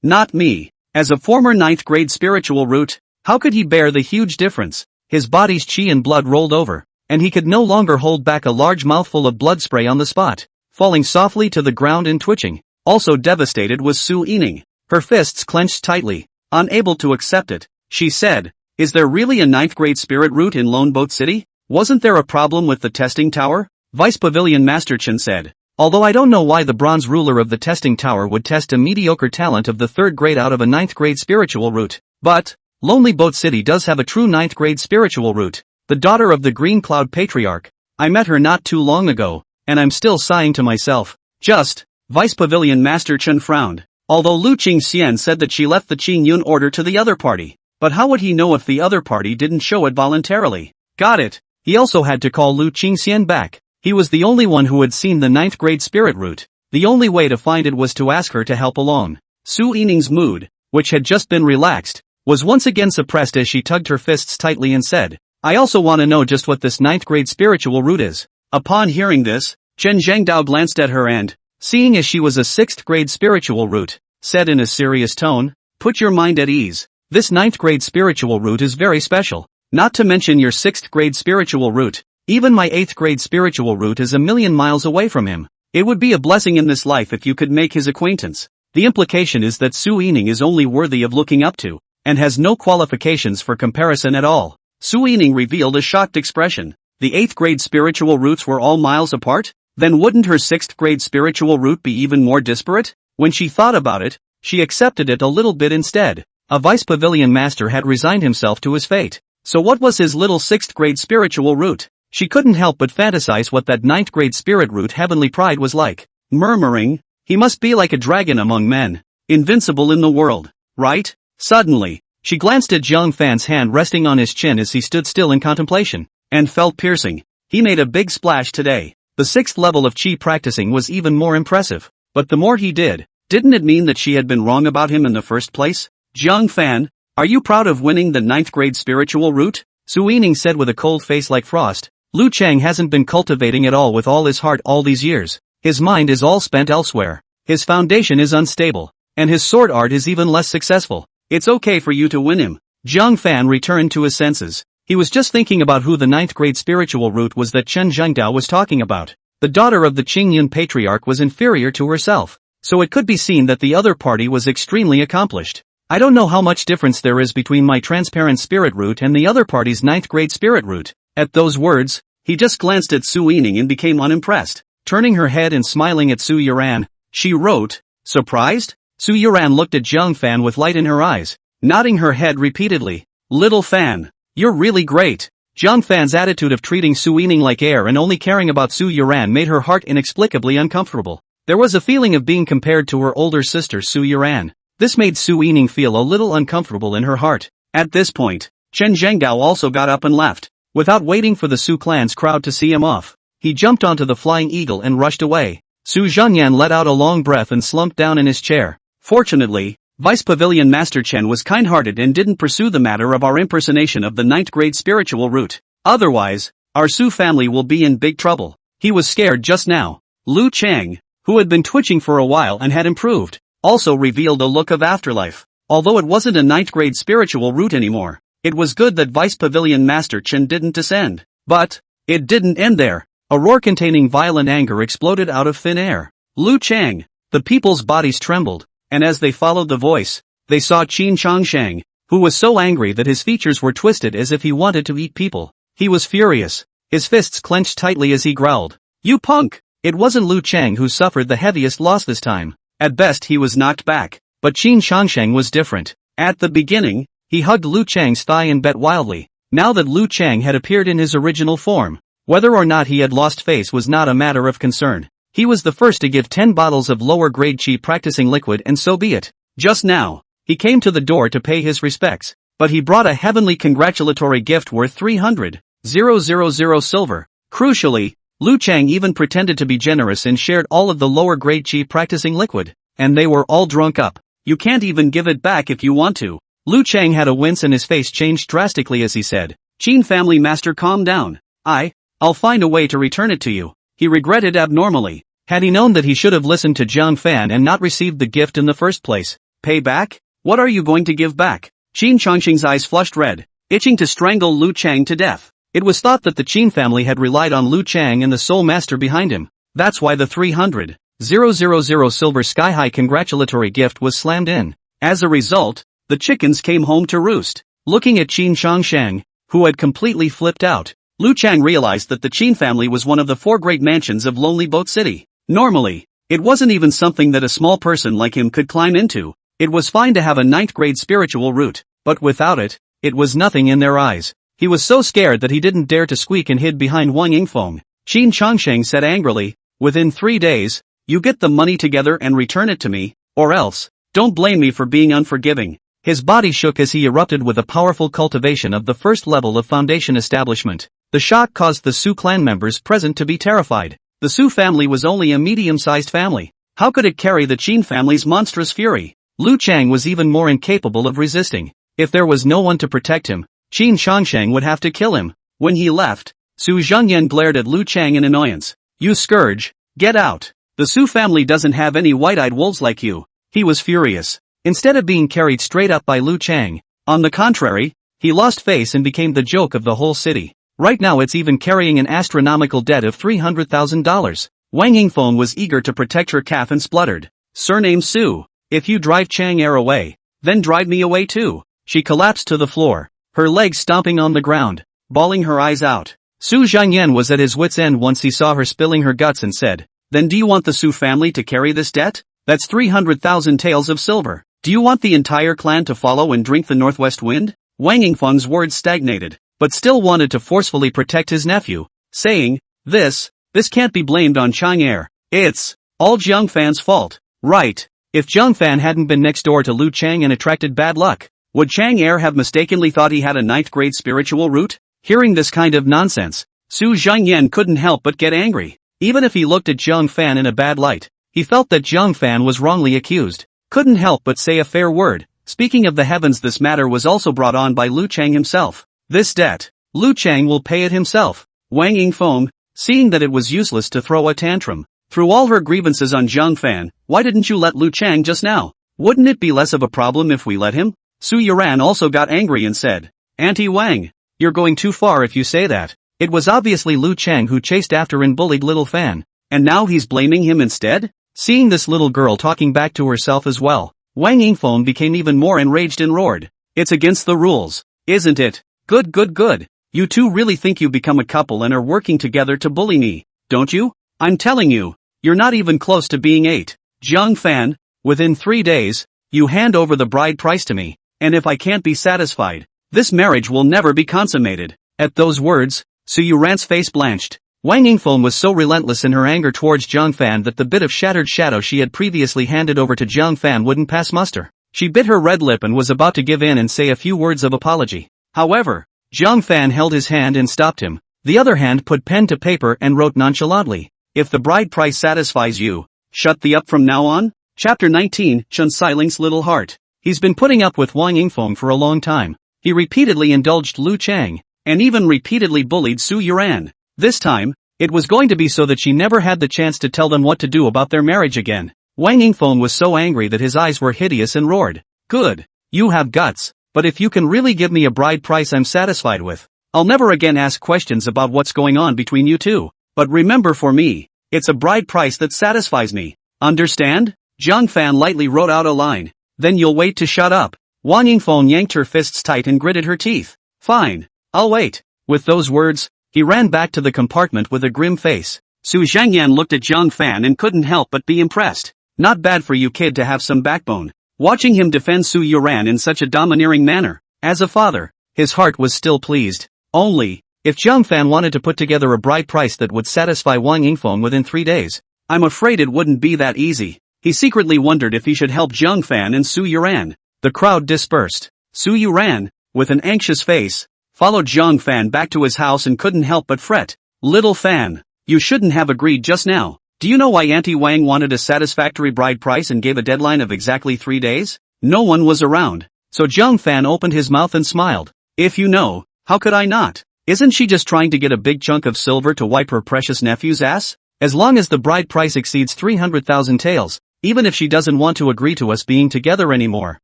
not me. As a former 9th grade spiritual root, how could he bear the huge difference? His body's chi and blood rolled over, and he could no longer hold back a large mouthful of blood spray on the spot, falling softly to the ground and twitching. Also devastated was Su Yining. Her fists clenched tightly, unable to accept it. She said, Is there really a 9th grade spirit root in Lone Boat City? Wasn't there a problem with the testing tower? Vice Pavilion Master Chen said. Although I don't know why the bronze ruler of the testing tower would test a mediocre talent of the 3rd grade out of a 9th grade spiritual root. But, Lonely Boat City does have a true 9th grade spiritual root. The daughter of the Green Cloud Patriarch. I met her not too long ago, and I'm still sighing to myself. Just, Vice Pavilion Master Chen frowned. Although Lu Qingxian said that she left the Qing Yun order to the other party. But how would he know if the other party didn't show it voluntarily? Got it. He also had to call Lu Qingxian back. He was the only one who had seen the 9th grade spirit root. The only way to find it was to ask her to help alone. Su Yining's mood, which had just been relaxed, was once again suppressed as she tugged her fists tightly and said, I also want to know just what this 9th grade spiritual root is. Upon hearing this, Chen Zhengdao glanced at her and, seeing as she was a 6th grade spiritual root, said in a serious tone, put your mind at ease. This 9th grade spiritual root is very special. Not to mention your 6th grade spiritual root. Even my 8th grade spiritual root is a million miles away from him. It would be a blessing in this life if you could make his acquaintance. The implication is that Su Yining is only worthy of looking up to, and has no qualifications for comparison at all. Su Yining revealed a shocked expression. The 8th grade spiritual roots were all miles apart? Then wouldn't her 6th grade spiritual root be even more disparate? When she thought about it, she accepted it a little bit instead. A Vice Pavilion Master had resigned himself to his fate. So what was his little 6th grade spiritual root? She couldn't help but fantasize what that 9th grade spirit root heavenly pride was like. Murmuring, he must be like a dragon among men. Invincible in the world, right? Suddenly, she glanced at Zhang Fan's hand resting on his chin as he stood still in contemplation, and felt piercing. He made a big splash today. The 6th level of chi practicing was even more impressive. But the more he did, didn't it mean that she had been wrong about him in the first place? Zhang Fan, are you proud of winning the 9th grade spiritual root? Su Yining said with a cold face like frost. Lu Chang hasn't been cultivating at all with all his heart all these years. His mind is all spent elsewhere. His foundation is unstable. And his sword art is even less successful. It's okay for you to win him. Zhang Fan returned to his senses. He was just thinking about who the 9th grade spiritual root was that Chen Zhengdao was talking about. The daughter of the Qingyun Patriarch was inferior to herself. So it could be seen that the other party was extremely accomplished. I don't know how much difference there is between my transparent spirit root and the other party's 9th grade spirit root. At those words, he just glanced at Su Yining and became unimpressed. Turning her head and smiling at Su Yuran, she wrote, surprised? Su Yuran looked at Zhang Fan with light in her eyes, nodding her head repeatedly. Little Fan, you're really great. Zhang Fan's attitude of treating Su Yining like air and only caring about Su Yuran made her heart inexplicably uncomfortable. There was a feeling of being compared to her older sister Su Yuran. This made Su Yining feel a little uncomfortable in her heart. At this point, Chen Zhengdao also got up and left. Without waiting for the Su clan's crowd to see him off, he jumped onto the flying eagle and rushed away. Su Zhanyan let out a long breath and slumped down in his chair. Fortunately, Vice Pavilion Master Chen was kind-hearted and didn't pursue the matter of our impersonation of the 9th grade spiritual root. Otherwise, our Su family will be in big trouble. He was scared just now. Lu Chang, who had been twitching for a while and had improved, also revealed a look of afterlife. Although it wasn't a 9th grade spiritual root anymore, it was good that Vice Pavilion Master Chen didn't descend. But, it didn't end there. A roar containing violent anger exploded out of thin air. Lu Chang, the people's bodies trembled, and as they followed the voice, they saw Qin Changsheng, who was so angry that his features were twisted as if he wanted to eat people. He was furious. His fists clenched tightly as he growled. You punk! It wasn't Lu Chang who suffered the heaviest loss this time. At best he was knocked back. But Qin Changsheng was different. At the beginning, he hugged Lu Chang's thigh and bet wildly. Now that Lu Chang had appeared in his original form, whether or not he had lost face was not a matter of concern. He was the first to give 10 bottles of lower-grade chi practicing liquid and so be it. Just now, he came to the door to pay his respects, but he brought a heavenly congratulatory gift worth 300,000 silver. Crucially, Lu Chang even pretended to be generous and shared all of the lower-grade chi practicing liquid, and they were all drunk up. You can't even give it back if you want to. Lu Chang had a wince and his face changed drastically as he said, Qin family master, calm down. I'll find a way to return it to you. He regretted abnormally. Had he known that he should have listened to Zhang Fan and not received the gift in the first place. Pay back? What are you going to give back? Qin Changsheng's eyes flushed red, itching to strangle Lu Chang to death. It was thought that the Qin family had relied on Lu Chang and the soul master behind him. That's why the 300,000 silver sky-high congratulatory gift was slammed in. As a result, the chickens came home to roost. Looking at Qin Changsheng, who had completely flipped out, Lu Chang realized that the Qin family was one of the 4 great mansions of Lonely Boat City. Normally, it wasn't even something that a small person like him could climb into. It was fine to have a 9th grade spiritual root, but without it, it was nothing in their eyes. He was so scared that he didn't dare to squeak and hid behind Wang Yingfeng. Qin Changsheng said angrily, "Within 3 days, you get the money together and return it to me, or else, don't blame me for being unforgiving." His body shook as he erupted with a powerful cultivation of the first level of foundation establishment. The shock caused the Su clan members present to be terrified. The Su family was only a medium-sized family. How could it carry the Qin family's monstrous fury? Lu Chang was even more incapable of resisting. If there was no one to protect him, Qin Changsheng would have to kill him. When he left, Su Zhengyan glared at Lu Chang in annoyance. "You scourge, get out. The Su family doesn't have any white-eyed wolves like you." He was furious. Instead of being carried straight up by Lu Chang, on the contrary, he lost face and became the joke of the whole city. Right now it's even carrying an astronomical debt of $300,000. Wang Yingfeng was eager to protect her calf and spluttered, "Surname Su. If you drive Chang Er away, then drive me away too." She collapsed to the floor, her legs stomping on the ground, bawling her eyes out. Su Zhengyan was at his wit's end once he saw her spilling her guts and said, "Then do you want the Su family to carry this debt? That's 300,000 taels of silver. Do you want the entire clan to follow and drink the northwest wind?" Wang Yingfeng's words stagnated, but still wanted to forcefully protect his nephew, saying, This can't be blamed on Chang Er. It's all Jiang Fan's fault. Right. If Jiang Fan hadn't been next door to Lu Chang and attracted bad luck, would Chang Er have mistakenly thought he had a 9th grade spiritual root? Hearing this kind of nonsense, Su Zhengyan couldn't help but get angry. Even if he looked at Jiang Fan in a bad light, he felt that Jiang Fan was wrongly accused. Couldn't help but say a fair word. Speaking of the heavens, this matter was also brought on by Lu Chang himself. This debt, Lu Chang will pay it himself. Wang Yingfeng, seeing that it was useless to throw a tantrum, threw all her grievances on Jiang Fan. "Why didn't you let Lu Chang just now? Wouldn't it be less of a problem if we let him?" Su Yuran also got angry and said, "Auntie Wang, you're going too far if you say that." It was obviously Lu Chang who chased after and bullied little Fan, and now he's blaming him instead? Seeing this little girl talking back to herself as well, Wang Yingfeng became even more enraged and roared, "It's against the rules, isn't it? Good good good. You two really think you become a couple and are working together to bully me, don't you? I'm telling you, you're not even close to being 8. Jiang Fan, within 3 days, you hand over the bride price to me, and if I can't be satisfied, this marriage will never be consummated." At those words, Su Yuran's face blanched. Wang Yingfeng was so relentless in her anger towards Jiang Fan that the bit of shattered shadow she had previously handed over to Jiang Fan wouldn't pass muster. She bit her red lip and was about to give in and say a few words of apology. However, Jiang Fan held his hand and stopped him. The other hand put pen to paper and wrote nonchalantly, "If the bride price satisfies you, shut the up from now on." Chapter 19, Chun Siling's Little Heart. He's been putting up with Wang Yingfeng for a long time. He repeatedly indulged Lu Chang, and even repeatedly bullied Su Yuran. This time, it was going to be so that she never had the chance to tell them what to do about their marriage again. Wang Yingfeng was so angry that his eyes were hideous and roared, "Good, you have guts, but if you can really give me a bride price I'm satisfied with, I'll never again ask questions about what's going on between you two. But remember, for me, it's a bride price that satisfies me. Understand?" Jiang Fan lightly wrote out a line. "Then you'll wait to shut up." Wang Yingfeng yanked her fists tight and gritted her teeth. "Fine, I'll wait." With those words, he ran back to the compartment with a grim face. Su Zhengyan looked at Jiang Fan and couldn't help but be impressed. Not bad for you, kid, to have some backbone. Watching him defend Su Yuran in such a domineering manner, as a father, his heart was still pleased. Only, if Jiang Fan wanted to put together a bride price that would satisfy Wang Yingfeng within 3 days, I'm afraid it wouldn't be that easy. He secretly wondered if he should help Jiang Fan and Su Yuran. The crowd dispersed. Su Yuran, with an anxious face, followed Jiang Fan back to his house and couldn't help but fret. "Little Fan, you shouldn't have agreed just now. Do you know why Auntie Wang wanted a satisfactory bride price and gave a deadline of exactly 3 days? No one was around, so Jiang Fan opened his mouth and smiled. If you know, how could I not? Isn't she just trying to get a big chunk of silver to wipe her precious nephew's ass? As long as the bride price exceeds 300,000 taels, even if she doesn't want to agree to us being together anymore,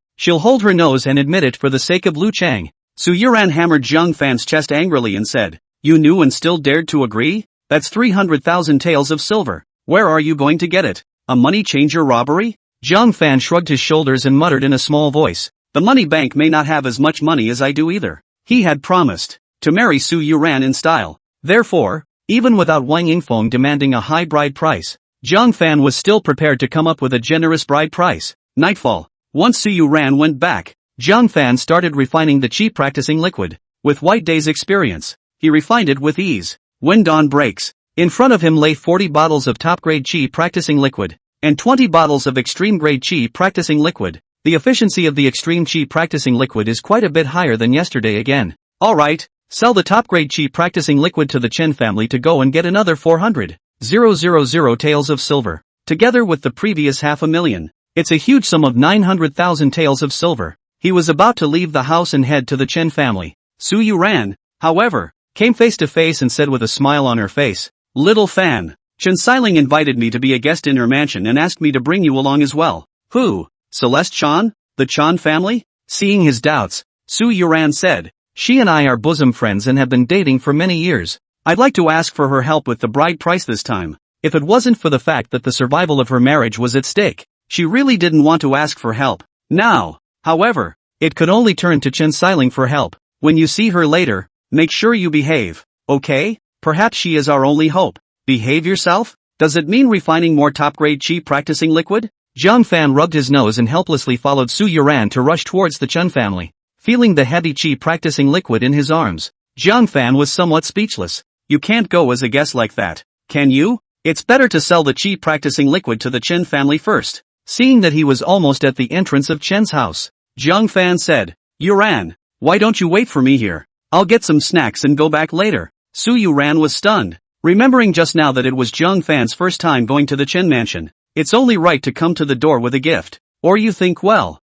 she'll hold her nose and admit it for the sake of Lu Chang." Su Yuran hammered Jiang Fan's chest angrily and said, "You knew and still dared to agree? That's 300,000 taels of silver. Where are you going to get it? A money changer robbery?" Jiang Fan shrugged his shoulders and muttered in a small voice, "The money bank may not have as much money as I do either." He had promised to marry Su Yuran in style. Therefore, even without Wang Yingfeng demanding a high bride price, Zhang Fan was still prepared to come up with a generous bride price. Nightfall. Once Su Yuran went back, Zhang Fan started refining the qi practicing liquid. With White Day's experience, he refined it with ease. When dawn breaks, in front of him lay 40 bottles of top-grade qi practicing liquid, and 20 bottles of extreme-grade qi practicing liquid. The efficiency of the extreme qi practicing liquid is quite a bit higher than yesterday again. Alright, sell the top-grade qi practicing liquid to the Chen family to go and get another 400,000 taels of silver. Together with the previous 500,000, it's a huge sum of 900,000 taels of silver. He was about to leave the house and head to the Chen family. Su Yuran, however, came face to face and said with a smile on her face, "Little Fan, Chen Xiling invited me to be a guest in her mansion and asked me to bring you along as well." "Who? Celeste Chan? The Chan family?" Seeing his doubts, Su Yuran said, "She and I are bosom friends and have been dating for many years. I'd like to ask for her help with the bride price this time. If it wasn't for the fact that the survival of her marriage was at stake, she really didn't want to ask for help. Now, however, it could only turn to Chen Xiling for help. When you see her later, make sure you behave, okay? Perhaps she is our only hope." Behave yourself? Does it mean refining more top-grade qi practicing liquid? Zhang Fan rubbed his nose and helplessly followed Su Yuran to rush towards the Chen family. Feeling the heavy qi practicing liquid in his arms, Zhang Fan was somewhat speechless. "You can't go as a guest like that, can you? It's better to sell the qi practicing liquid to the Chen family first." Seeing that he was almost at the entrance of Chen's house, Zhang Fan said, "Yuran, why don't you wait for me here? I'll get some snacks and go back later." Su Yuran was stunned, remembering just now that it was Zhang Fan's first time going to the Chen mansion. It's only right to come to the door with a gift. Or you think, well,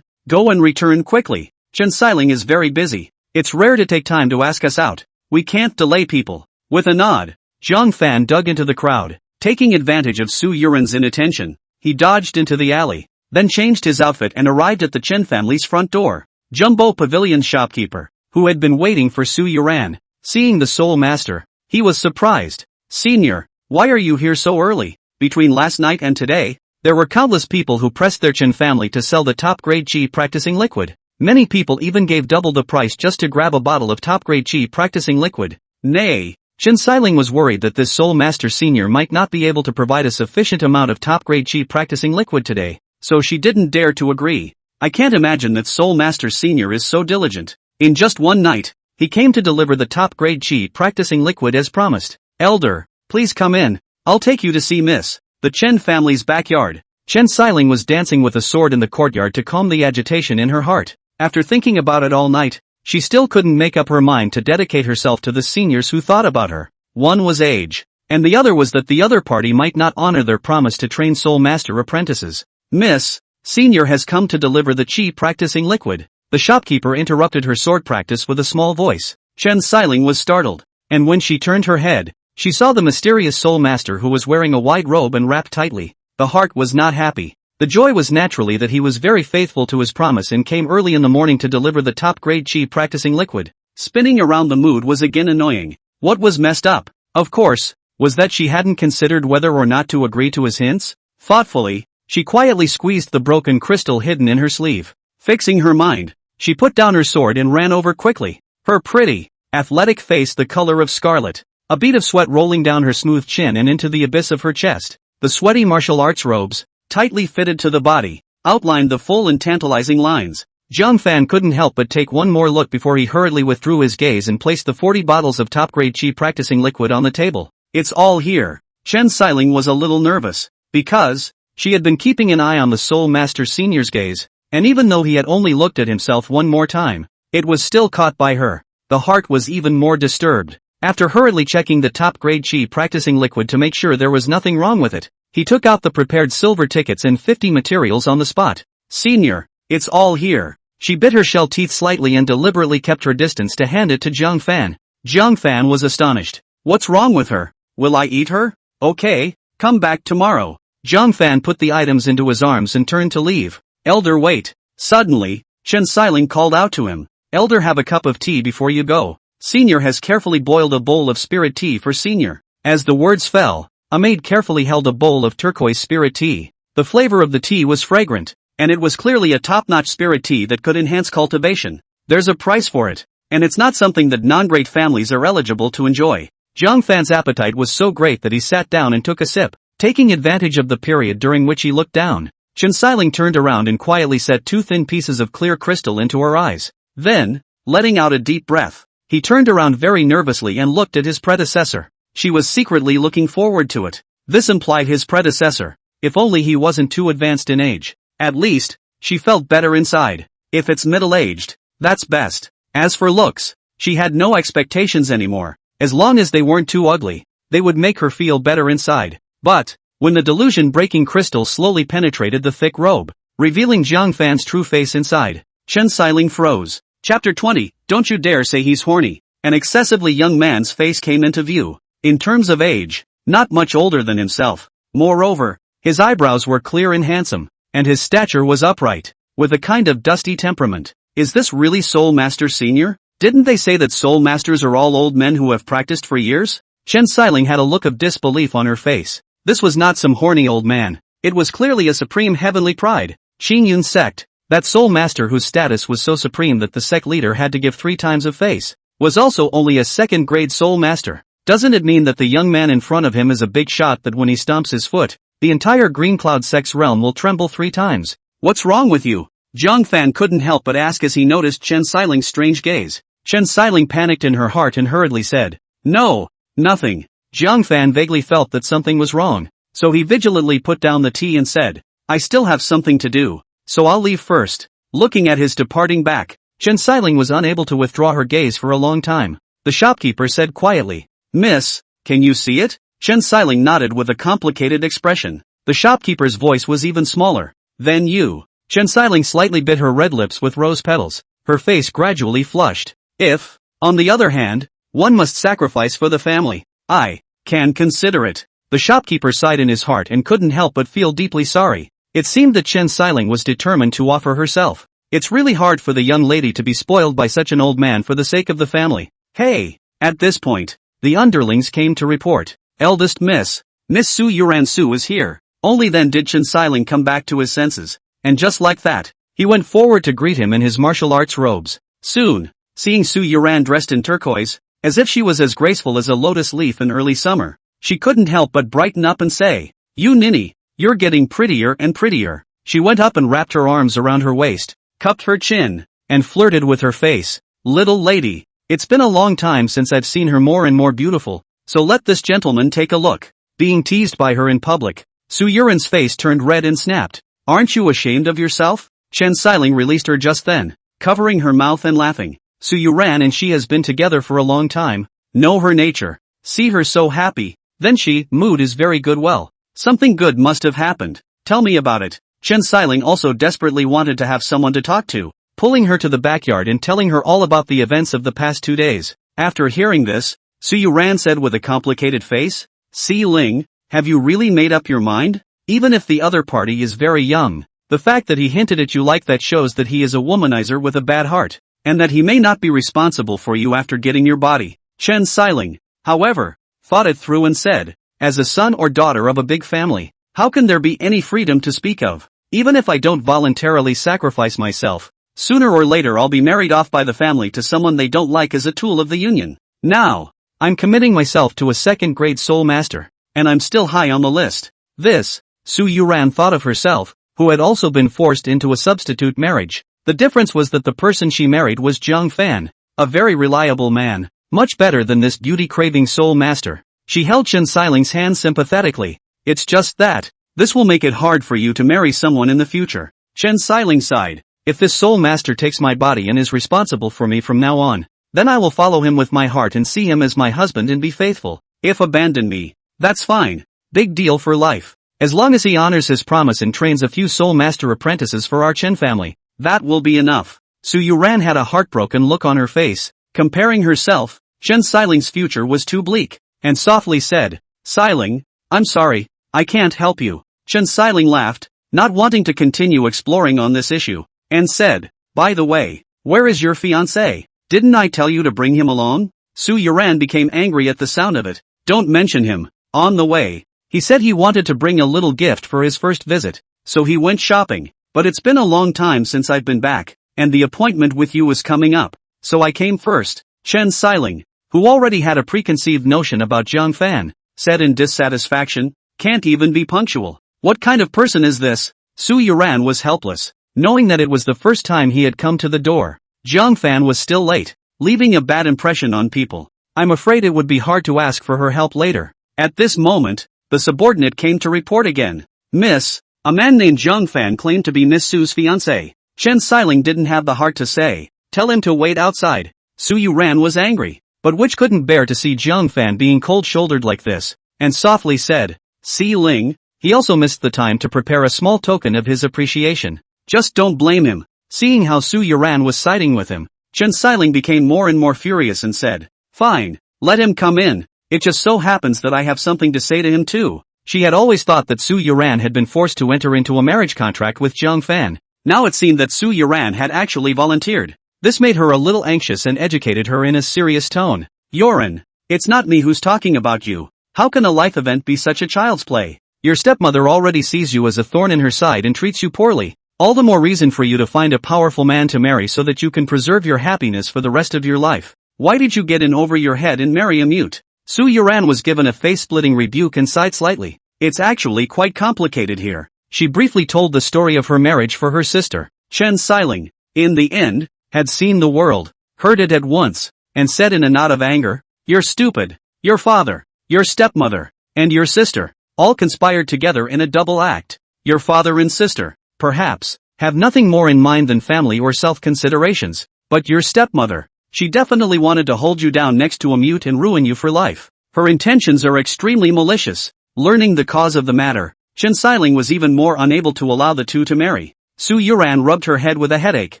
go and return quickly. Chen Xiling is very busy. It's rare to take time to ask us out. We can't delay people. With a nod, Zhang Fan dug into the crowd. Taking advantage of Su Yuran's inattention, he dodged into the alley, then changed his outfit and arrived at the Chen family's front door. Jumbo Pavilion's shopkeeper, who had been waiting for Su Yuran, seeing the Soul Master, he was surprised. "Senior, why are you here so early? Between last night and today, there were countless people who pressed their Chen family to sell the top-grade qi practicing liquid. Many people even gave double the price just to grab a bottle of top-grade qi practicing liquid. Nay, Chen Xiling was worried that this Soul Master Senior might not be able to provide a sufficient amount of top-grade qi practicing liquid today, so she didn't dare to agree. I can't imagine that Soul Master Senior is so diligent. In just one night, he came to deliver the top-grade qi practicing liquid as promised. Elder, please come in. I'll take you to see Miss. The Chen family's backyard. Chen Xiling was dancing with a sword in the courtyard to calm the agitation in her heart. After thinking about it all night, she still couldn't make up her mind to dedicate herself to the seniors who thought about her. One was age, and the other was that the other party might not honor their promise to train Soul Master apprentices. "Miss, Senior has come to deliver the qi practicing liquid." The shopkeeper interrupted her sword practice with a small voice. Chen Xiling was startled, and when she turned her head, she saw the mysterious Soul Master who was wearing a white robe and wrapped tightly. The heart was not happy. The joy was naturally that he was very faithful to his promise and came early in the morning to deliver the top-grade qi practicing liquid. Spinning around the mood was again annoying. What was messed up, of course, was that she hadn't considered whether or not to agree to his hints. Thoughtfully, she quietly squeezed the broken crystal hidden in her sleeve. Fixing her mind, she put down her sword and ran over quickly. Her pretty, athletic face the color of scarlet, a bead of sweat rolling down her smooth chin and into the abyss of her chest. The sweaty martial arts robes, tightly fitted to the body, outlined the full and tantalizing lines. Zhang Fan couldn't help but take one more look before he hurriedly withdrew his gaze and placed the 40 bottles of top-grade qi practicing liquid on the table. "It's all here." Chen Xiling was a little nervous, because she had been keeping an eye on the Soul Master Senior's gaze, and even though he had only looked at himself one more time, it was still caught by her. The heart was even more disturbed. After hurriedly checking the top-grade qi practicing liquid to make sure there was nothing wrong with it, he took out the prepared silver tickets and 50 materials on the spot. "Senior, it's all here." She bit her shell teeth slightly and deliberately kept her distance to hand it to Zhang Fan. Zhang Fan was astonished. "What's wrong with her? Will I eat her? Okay, come back tomorrow." Zhang Fan put the items into his arms and turned to leave. "Elder, wait." Suddenly, Chen Xiling called out to him. "Elder, have a cup of tea before you go. Senior has carefully boiled a bowl of spirit tea for Senior." As the words fell, a maid carefully held a bowl of turquoise spirit tea. The flavor of the tea was fragrant, and it was clearly a top-notch spirit tea that could enhance cultivation. There's a price for it, and it's not something that non-great families are eligible to enjoy. Zhang Fan's appetite was so great that he sat down and took a sip. Taking advantage of the period during which he looked down, Chen Xiling turned around and quietly set 2 thin pieces of clear crystal into her eyes. Then, letting out a deep breath, he turned around very nervously and looked at his predecessor. She was secretly looking forward to it. This implied his predecessor. If only he wasn't too advanced in age. At least, she felt better inside. If it's middle-aged, that's best. As for looks, she had no expectations anymore. As long as they weren't too ugly, they would make her feel better inside. But, when the delusion-breaking crystal slowly penetrated the thick robe, revealing Zhang Fan's true face inside, Chen Xiling froze. Chapter 20, Don't you dare say he's horny. An excessively young man's face came into view. In terms of age, not much older than himself. Moreover, his eyebrows were clear and handsome, and his stature was upright, with a kind of dusty temperament. Is this really Soul Master Senior? Didn't they say that Soul Masters are all old men who have practiced for years? Chen Xiling had a look of disbelief on her face. This was not some horny old man. It was clearly a supreme heavenly pride. Qing Yun sect, that Soul Master whose status was so supreme that the sect leader had to give 3 times of face, was also only a 2nd grade Soul Master. Doesn't it mean that the young man in front of him is a big shot that when he stomps his foot, the entire Green Cloud sect's realm will tremble 3 times? What's wrong with you? Zhang Fan couldn't help but ask as he noticed Chen Xiling's strange gaze. Chen Xiling panicked in her heart and hurriedly said, "No, nothing." Zhang Fan vaguely felt that something was wrong, so he vigilantly put down the tea and said, "I still have something to do, so I'll leave first." Looking at his departing back, Chen Xiling was unable to withdraw her gaze for a long time. The shopkeeper said quietly, "Miss, can you see it?" Chen Xiling nodded with a complicated expression. The shopkeeper's voice was even smaller. "Then you." Chen Xiling slightly bit her red lips with rose petals. Her face gradually flushed. "If, on the other hand, one must sacrifice for the family, I can consider it." The shopkeeper sighed in his heart and couldn't help but feel deeply sorry. It seemed that Chen Xiling was determined to offer herself. It's really hard for the young lady to be spoiled by such an old man for the sake of the family. Hey! At this point, the underlings came to report. Eldest Miss Su Yuran Su is here. Only then did Chen Xiling come back to his senses. And just like that, he went forward to greet him in his martial arts robes. Soon, seeing Su Yuran dressed in turquoise, as if she was as graceful as a lotus leaf in early summer, she couldn't help but brighten up and say, "You ninny, you're getting prettier and prettier." She went up and wrapped her arms around her waist, cupped her chin, and flirted with her face. "Little lady, it's been a long time since I've seen her more and more beautiful, so let this gentleman take a look." Being teased by her in public, Su Yuran's face turned red and snapped. "Aren't you ashamed of yourself?" Chen Xiling released her just then, covering her mouth and laughing. Su Yuran and she has been together for a long time, know her nature, see her so happy, then mood is very good. Well, something good must have happened, tell me about it. Chen Xiling also desperately wanted to have someone to talk to, pulling her to the backyard and telling her all about the events of the past 2 days. After hearing this, Su Yuran said with a complicated face, "Si Ling, have you really made up your mind? Even if the other party is very young, the fact that he hinted at you like that shows that he is a womanizer with a bad heart, and that he may not be responsible for you after getting your body." Chen Xiling, however, thought it through and said, "As a son or daughter of a big family, how can there be any freedom to speak of? Even if I don't voluntarily sacrifice myself, sooner or later I'll be married off by the family to someone they don't like as a tool of the union. Now, I'm committing myself to a 2nd grade Soul Master, and I'm still high on the list." This, Su Yuran thought of herself, who had also been forced into a substitute marriage. The difference was that the person she married was Zhang Fan, a very reliable man, much better than this beauty-craving Soul Master. She held Chen Xiling's hand sympathetically. "It's just that, this will make it hard for you to marry someone in the future." Chen Xiling sighed. "If this Soul Master takes my body and is responsible for me from now on, then I will follow him with my heart and see him as my husband and be faithful. If abandon me, that's fine. Big deal for life. As long as he honors his promise and trains a few Soul Master apprentices for our Chen family, that will be enough." Su Yuran had a heartbroken look on her face. Comparing herself, Chen Xiling's future was too bleak, and softly said, "Xiling, I'm sorry, I can't help you." Chen Xiling laughed, not wanting to continue exploring on this issue, and said, "By the way, where is your fiancé? Didn't I tell you to bring him along?" Su Yuran became angry at the sound of it. "Don't mention him. On the way, he said he wanted to bring a little gift for his first visit, so he went shopping. But it's been a long time since I've been back, and the appointment with you is coming up, so I came first." Chen Xiling, who already had a preconceived notion about Jiang Fan, said in dissatisfaction, "Can't even be punctual. What kind of person is this?" Su Yuran was helpless, knowing that it was the first time he had come to the door. Jiang Fan was still late, leaving a bad impression on people. I'm afraid it would be hard to ask for her help later. At this moment, the subordinate came to report again. "Miss, a man named Jiang Fan claimed to be Miss Su's fiancé." Chen Xiling didn't have the heart to say, "Tell him to wait outside." Su Yuran was angry, but which couldn't bear to see Jiang Fan being cold-shouldered like this, and softly said, "Si Ling." He also missed the time to prepare a small token of his appreciation. Just don't blame him. Seeing how Su Yuran was siding with him, Chen Xiling became more and more furious and said, "Fine, let him come in. It just so happens that I have something to say to him too." She had always thought that Su Yuran had been forced to enter into a marriage contract with Jiang Fan. Now it seemed that Su Yuran had actually volunteered. This made her a little anxious and educated her in a serious tone. "Yuran, it's not me who's talking about you. How can a life event be such a child's play? Your stepmother already sees you as a thorn in her side and treats you poorly. All the more reason for you to find a powerful man to marry so that you can preserve your happiness for the rest of your life. Why did you get in over your head and marry a mute?" Su Yuran was given a face-splitting rebuke and sighed slightly. "It's actually quite complicated here." She briefly told the story of her marriage for her sister. Chen Xiling, in the end, had seen the world, heard it at once, and said in a nod of anger, "You're stupid. Your father, your stepmother, and your sister, all conspired together in a double act. Your father and sister, perhaps, have nothing more in mind than family or self-considerations, but your stepmother, she definitely wanted to hold you down next to a mute and ruin you for life. Her intentions are extremely malicious." Learning the cause of the matter, Chen Xiling was even more unable to allow the two to marry. Su Yuran rubbed her head with a headache.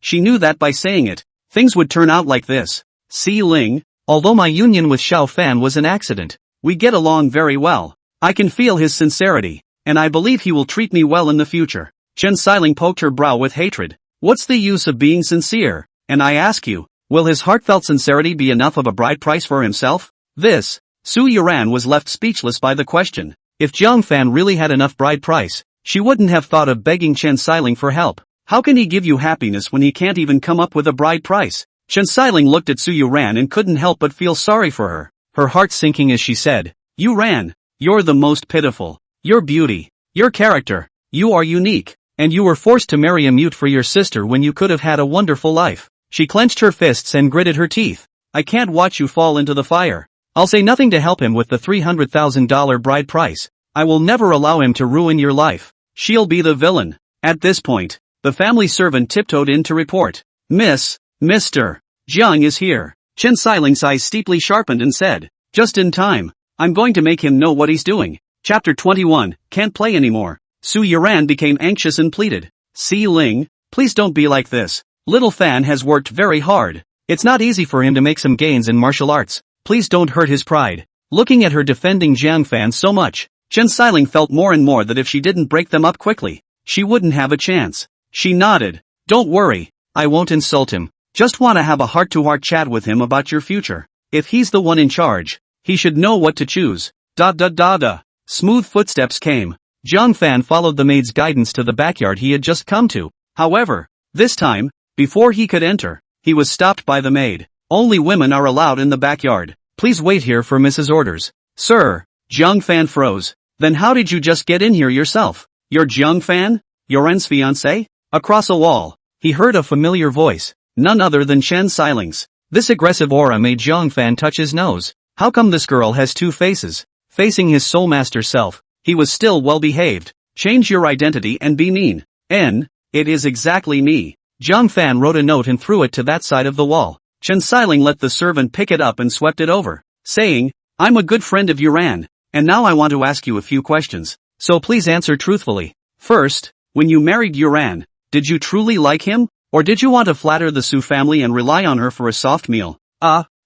She knew that by saying it, things would turn out like this. "Si Ling, although my union with Xiao Fan was an accident, we get along very well. I can feel his sincerity, and I believe he will treat me well in the future." Chen Xiling poked her brow with hatred. "What's the use of being sincere? And I ask you, will his heartfelt sincerity be enough of a bride price for himself?" Su Yuran was left speechless by the question. If Jiang Fan really had enough bride price, she wouldn't have thought of begging Chen Xiling for help. How can he give you happiness when he can't even come up with a bride price? Chen Xiling looked at Su Yuran and couldn't help but feel sorry for her, her heart sinking as she said, "Yuran, you're the most pitiful. Your beauty, your character, you are unique, and you were forced to marry a mute for your sister when you could have had a wonderful life." She clenched her fists and gritted her teeth. "I can't watch you fall into the fire. I'll say nothing to help him with the $300,000 bride price. I will never allow him to ruin your life. She'll be the villain." At this point, the family servant tiptoed in to report. Mr. Jiang is here." Chen Xiling's eyes steeply sharpened and said, "Just in time. I'm going to make him know what he's doing." Chapter 21, Can't play anymore. Su Yuran became anxious and pleaded. "Si Ling, please don't be like this. Little Fan has worked very hard. It's not easy for him to make some gains in martial arts. Please don't hurt his pride." Looking at her defending Jiang Fan so much, Chen Xiling felt more and more that if she didn't break them up quickly, she wouldn't have a chance. She nodded. "Don't worry, I won't insult him. Just want to have a heart-to-heart chat with him about your future. If he's the one in charge, he should know what to choose." Smooth footsteps came. Jiang Fan followed the maid's guidance to the backyard he had just come to. However, this time, before he could enter, he was stopped by the maid. "Only women are allowed in the backyard. Please wait here for Mrs. Orders." "Sir." Jiang Fan froze. "Then how did you just get in here yourself? You're Jiang Fan? Yuran's fiancé?" Across a wall, he heard a familiar voice, none other than Chen Xiling's. This aggressive aura made Jiang Fan touch his nose. How come this girl has two faces? Facing his soulmaster self, he was still well behaved. "Change your identity and be mean." It is exactly me." Jiang Fan wrote a note and threw it to that side of the wall. Chen Xiling let the servant pick it up and swept it over, saying, "I'm a good friend of Yuran, and now I want to ask you a few questions, so please answer truthfully. First, when you married Yuran, did you truly like him, or did you want to flatter the Su family and rely on her for a soft meal?"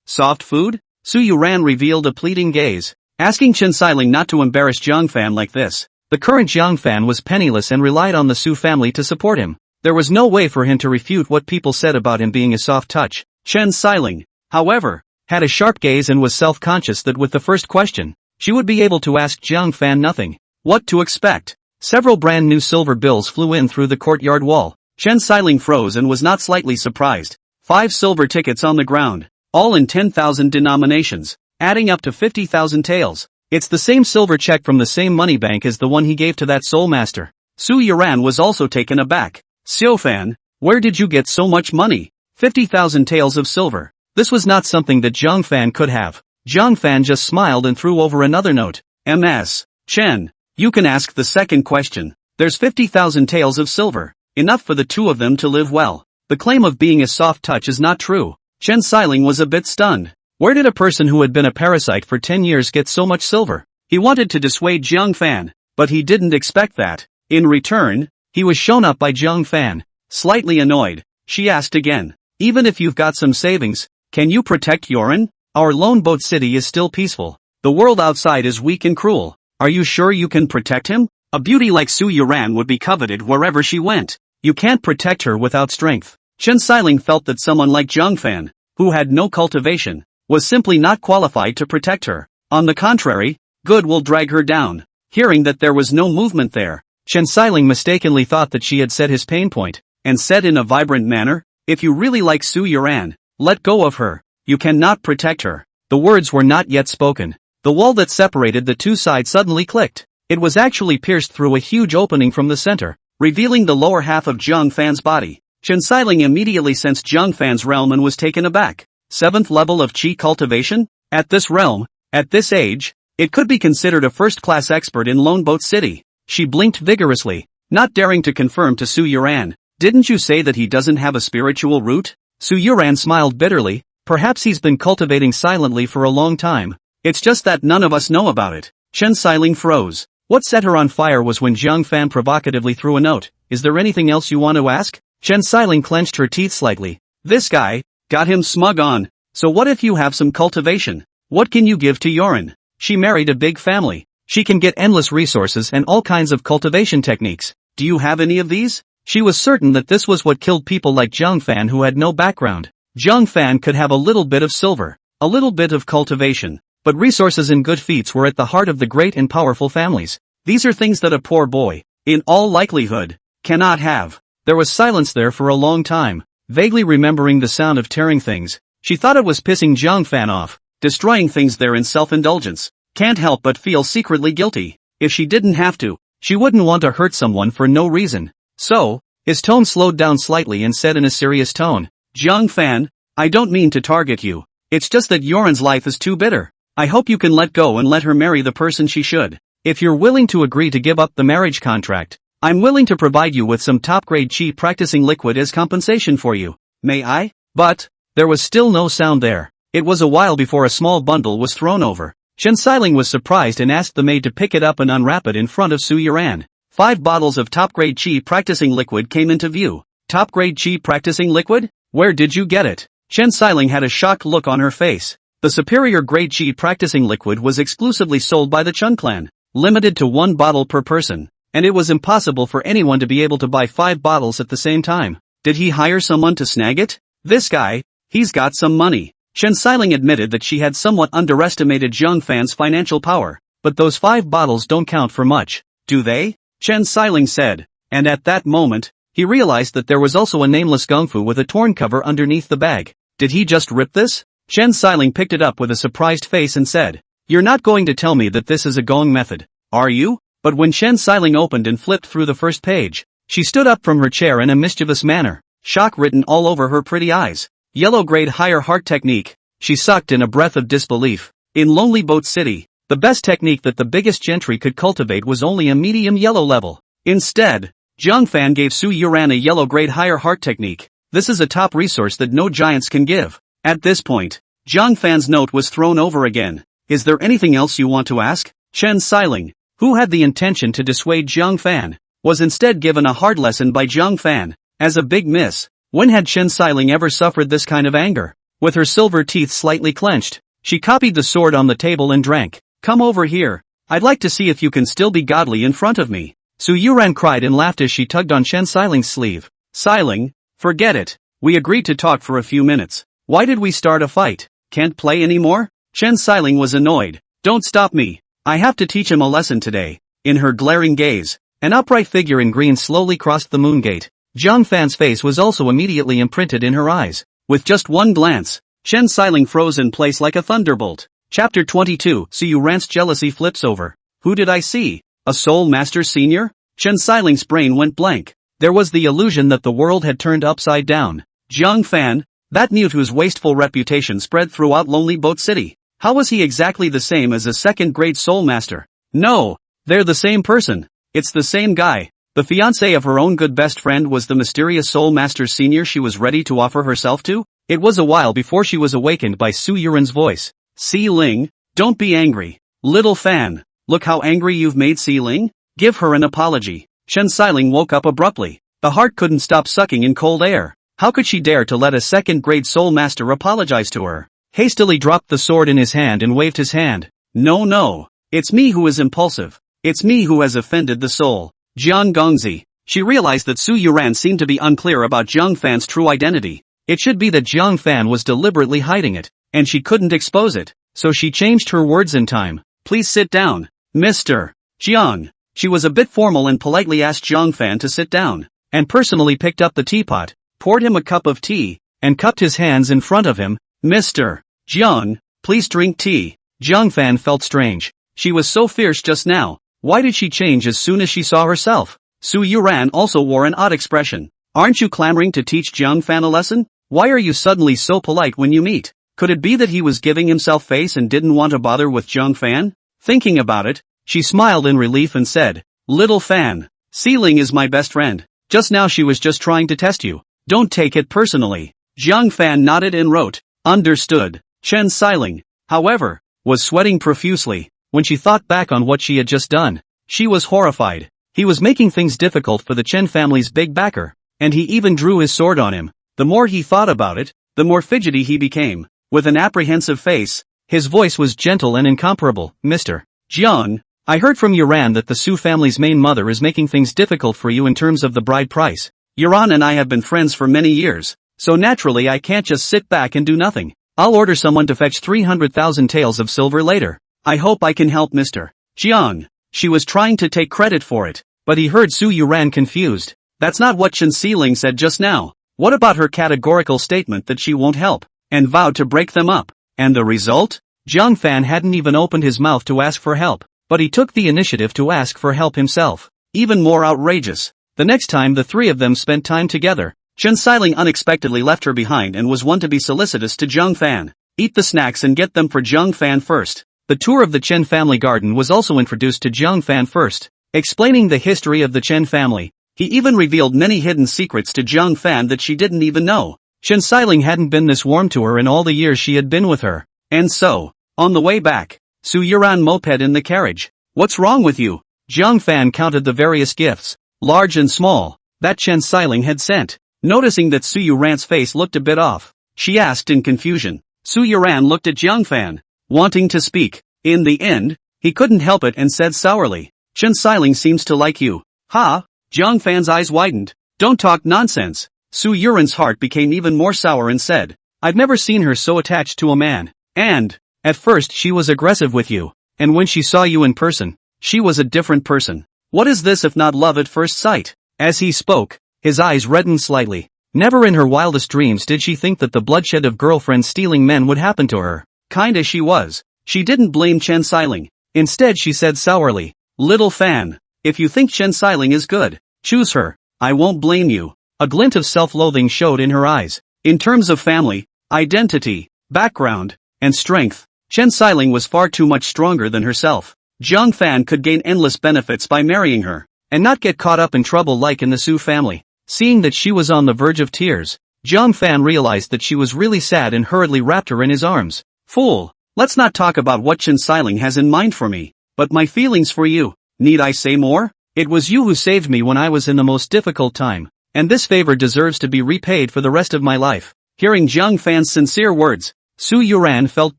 Soft food?" Su Yuran revealed a pleading gaze, asking Chen Xiling not to embarrass Jiang Fan like this. The current Jiang Fan was penniless and relied on the Su family to support him. There was no way for him to refute what people said about him being a soft touch. Chen Xiling, however, had a sharp gaze and was self-conscious that with the first question, she would be able to ask Jiang Fan nothing. What to expect? Several brand new silver bills flew in through the courtyard wall. Chen Xiling froze and was not slightly surprised. 5 silver tickets on the ground. all in 10,000 denominations, adding up to 50,000 taels. It's the same silver check from the same money bank as the one he gave to that soul master. Su Yuran was also taken aback. Xiaofan, where did you get so much money? 50,000 taels of silver. This was not something that Zhang Fan could have. Zhang Fan just smiled and threw over another note. Ms. Chen, you can ask the second question. There's 50,000 taels of silver, enough for the two of them to live well. The claim of being a soft touch is not true. Chen Xiling was a bit stunned. Where did a person who had been a parasite for 10 years get so much silver? He wanted to dissuade Zhang Fan, but he didn't expect that. In return, he was shown up by Zhang Fan. Slightly annoyed, she asked again. Even if you've got some savings, can you protect Yoren? Our lone boat city is still peaceful. The world outside is weak and cruel. Are you sure you can protect him? A beauty like Su Yuran would be coveted wherever she went. You can't protect her without strength. Chen Xiling felt that someone like Zhang Fan, who had no cultivation, was simply not qualified to protect her. On the contrary, good will drag her down. Hearing that there was no movement there, Chen Xiling mistakenly thought that she had said his pain point, and said in a vibrant manner, if you really like Su Yuran, let go of her. You cannot protect her. The words were not yet spoken. The wall that separated the two sides suddenly clicked. It was actually pierced through a huge opening from the center, revealing the lower half of Zhang Fan's body. Chen Xiling immediately sensed Zhang Fan's realm and was taken aback. 7th level of qi cultivation? At this realm, at this age, it could be considered a first-class expert in Lone Boat City. She blinked vigorously, not daring to confirm to Su Yuran. Didn't you say that he doesn't have a spiritual root? Su Yuran smiled bitterly. Perhaps he's been cultivating silently for a long time. It's just that none of us know about it. Chen Xiling froze. What set her on fire was when Zhang Fan provocatively threw a note. Is there anything else you want to ask? Chen Xiling clenched her teeth slightly. This guy, got him smug on. So what if you have some cultivation? What can you give to Yoren? She married a big family. She can get endless resources and all kinds of cultivation techniques. Do you have any of these? She was certain that this was what killed people like Zhang Fan who had no background. Zhang Fan could have a little bit of silver, a little bit of cultivation, but resources and good feats were at the heart of the great and powerful families. These are things that a poor boy, in all likelihood, cannot have. There was silence there for a long time. Vaguely remembering the sound of tearing things, she thought it was pissing Zhang Fan off, destroying things there in self-indulgence. Can't help but feel secretly guilty. If she didn't have to, she wouldn't want to hurt someone for no reason. So, his tone slowed down slightly and said in a serious tone, Zhang Fan, I don't mean to target you. It's just that Yoren's life is too bitter. I hope you can let go and let her marry the person she should. If you're willing to agree to give up the marriage contract, I'm willing to provide you with some top-grade qi practicing liquid as compensation for you. May I? But, there was still no sound there. It was a while before a small bundle was thrown over. Chen Xiling was surprised and asked the maid to pick it up and unwrap it in front of Su Yuran. 5 bottles of top-grade qi practicing liquid came into view. Top-grade qi practicing liquid? Where did you get it? Chen Xiling had a shocked look on her face. The superior grade qi practicing liquid was exclusively sold by the Chun clan, limited to 1 bottle per person, and it was impossible for anyone to be able to buy 5 bottles at the same time. Did he hire someone to snag it? This guy, he's got some money. Chen Xiling admitted that she had somewhat underestimated Zhang Fan's financial power, but those 5 bottles don't count for much, do they? Chen Xiling said, and at that moment, he realized that there was also a nameless gongfu with a torn cover underneath the bag. Did he just rip this? Chen Xiling picked it up with a surprised face and said, you're not going to tell me that this is a gong method, are you? But when Chen Xiling opened and flipped through the first page, she stood up from her chair in a mischievous manner, shock written all over her pretty eyes. Yellow grade higher heart technique. She sucked in a breath of disbelief. In Lonely Boat City, the best technique that the biggest gentry could cultivate was only a medium yellow level. Instead, Zhang Fan gave Su Yuran a yellow grade higher heart technique. This is a top resource that no giants can give. At this point, Zhang Fan's note was thrown over again. Is there anything else you want to ask? Chen Xiling, who had the intention to dissuade Zhang Fan, was instead given a hard lesson by Zhang Fan. As a big miss, when had Chen Xiling ever suffered this kind of anger? With her silver teeth slightly clenched, she copied the sword on the table and drank. Come over here. I'd like to see if you can still be godly in front of me. Su Yuran cried and laughed as she tugged on Chen Xiling's sleeve. Xiling, forget it. We agreed to talk for a few minutes. Why did we start a fight? Can't play anymore? Chen Xiling was annoyed. Don't stop me. I have to teach him a lesson today. In her glaring gaze, an upright figure in green slowly crossed the moon gate. Zhang Fan's face was also immediately imprinted in her eyes. With just one glance, Chen Xiling froze in place like a thunderbolt. Chapter 22. Su Yuran's jealousy flips over. Who did I see? A Soul Master Senior? Chen Xiling's brain went blank. There was the illusion that the world had turned upside down. Jiang Fan, that newt whose wasteful reputation spread throughout Lonely Boat City. How was he exactly the same as a second-grade Soul Master? No, they're the same person. It's the same guy. The fiancé of her own good best friend was the mysterious Soul Master Senior she was ready to offer herself to? It was a while before she was awakened by Su Yuran's voice. Si Ling, don't be angry. Little Fan, look how angry you've made Si Ling. Give her an apology. Chen Xiling woke up abruptly. The heart couldn't stop sucking in cold air. How could she dare to let a second-grade Soul Master apologize to her? Hastily dropped the sword in his hand and waved his hand. No. It's me who is impulsive. It's me who has offended the soul. Jiang Gongzi. She realized that Su Yuran seemed to be unclear about Jiang Fan's true identity. It should be that Jiang Fan was deliberately hiding it, and she couldn't expose it, so she changed her words in time. Please sit down, Mr. Jiang. She was a bit formal and politely asked Jiang Fan to sit down, and personally picked up the teapot, poured him a cup of tea, and cupped his hands in front of him. Mr. Jiang, please drink tea. Jiang Fan felt strange. She was so fierce just now. Why did she change as soon as she saw herself? Su Yuran also wore an odd expression. Aren't you clamoring to teach Jiang Fan a lesson? Why are you suddenly so polite when you meet? Could it be that he was giving himself face and didn't want to bother with Jiang Fan? Thinking about it, she smiled in relief and said, Little Fan, Si Ling is my best friend. Just now she was just trying to test you. Don't take it personally. Jiang Fan nodded and wrote, Understood. Chen Xiling, however, was sweating profusely. When she thought back on what she had just done, she was horrified. He was making things difficult for the Chen family's big backer, and he even drew his sword on him. The more he thought about it, the more fidgety he became. With an apprehensive face, his voice was gentle and incomparable. Mr. Jiang, I heard from Yuran that the Su family's main mother is making things difficult for you in terms of the bride price. Yuran and I have been friends for many years, so naturally I can't just sit back and do nothing. I'll order someone to fetch 300,000 taels of silver later. I hope I can help Mr. Jiang. She was trying to take credit for it, but he heard Su Yuran confused. That's not what Chen Xiling said just now. What about her categorical statement that she won't help, and vowed to break them up? And the result? Jiang Fan hadn't even opened his mouth to ask for help, but he took the initiative to ask for help himself. Even more outrageous. The next time the three of them spent time together, Chen Xiling unexpectedly left her behind and was one to be solicitous to Jiang Fan. Eat the snacks and get them for Jiang Fan first. The tour of the Chen family garden was also introduced to Jiang Fan first, explaining the history of the Chen family. He even revealed many hidden secrets to Jiang Fan that she didn't even know. Chen Xiling hadn't been this warm to her in all the years she had been with her. And so, on the way back, Su Yuran moped in the carriage. What's wrong with you? Jiang Fan counted the various gifts, large and small, that Chen Xiling had sent. Noticing that Su Yuran's face looked a bit off, she asked in confusion. Su Yuran looked at Jiang Fan, wanting to speak. In the end, he couldn't help it and said sourly, Chen Xiling seems to like you. Ha? Jiang Fan's eyes widened. Don't talk nonsense. Su Yuran's heart became even more sour and said, I've never seen her so attached to a man. And, at first she was aggressive with you, and when she saw you in person, she was a different person. What is this if not love at first sight? As he spoke, his eyes reddened slightly. Never in her wildest dreams did she think that the bloodshed of girlfriends stealing men would happen to her. Kind as she was, she didn't blame Chen Xiling. Instead she said sourly, Little Fan, if you think Chen Xiling is good, choose her. I won't blame you. A glint of self-loathing showed in her eyes. In terms of family, identity, background, and strength, Chen Xiling was far too much stronger than herself. Jiang Fan could gain endless benefits by marrying her, and not get caught up in trouble like in the Su family. Seeing that she was on the verge of tears, Jiang Fan realized that she was really sad and hurriedly wrapped her in his arms. Fool! Let's not talk about what Chen Xiling has in mind for me, but my feelings for you. Need I say more? It was you who saved me when I was in the most difficult time, and this favor deserves to be repaid for the rest of my life. Hearing Jiang Fan's sincere words, Su Yuran felt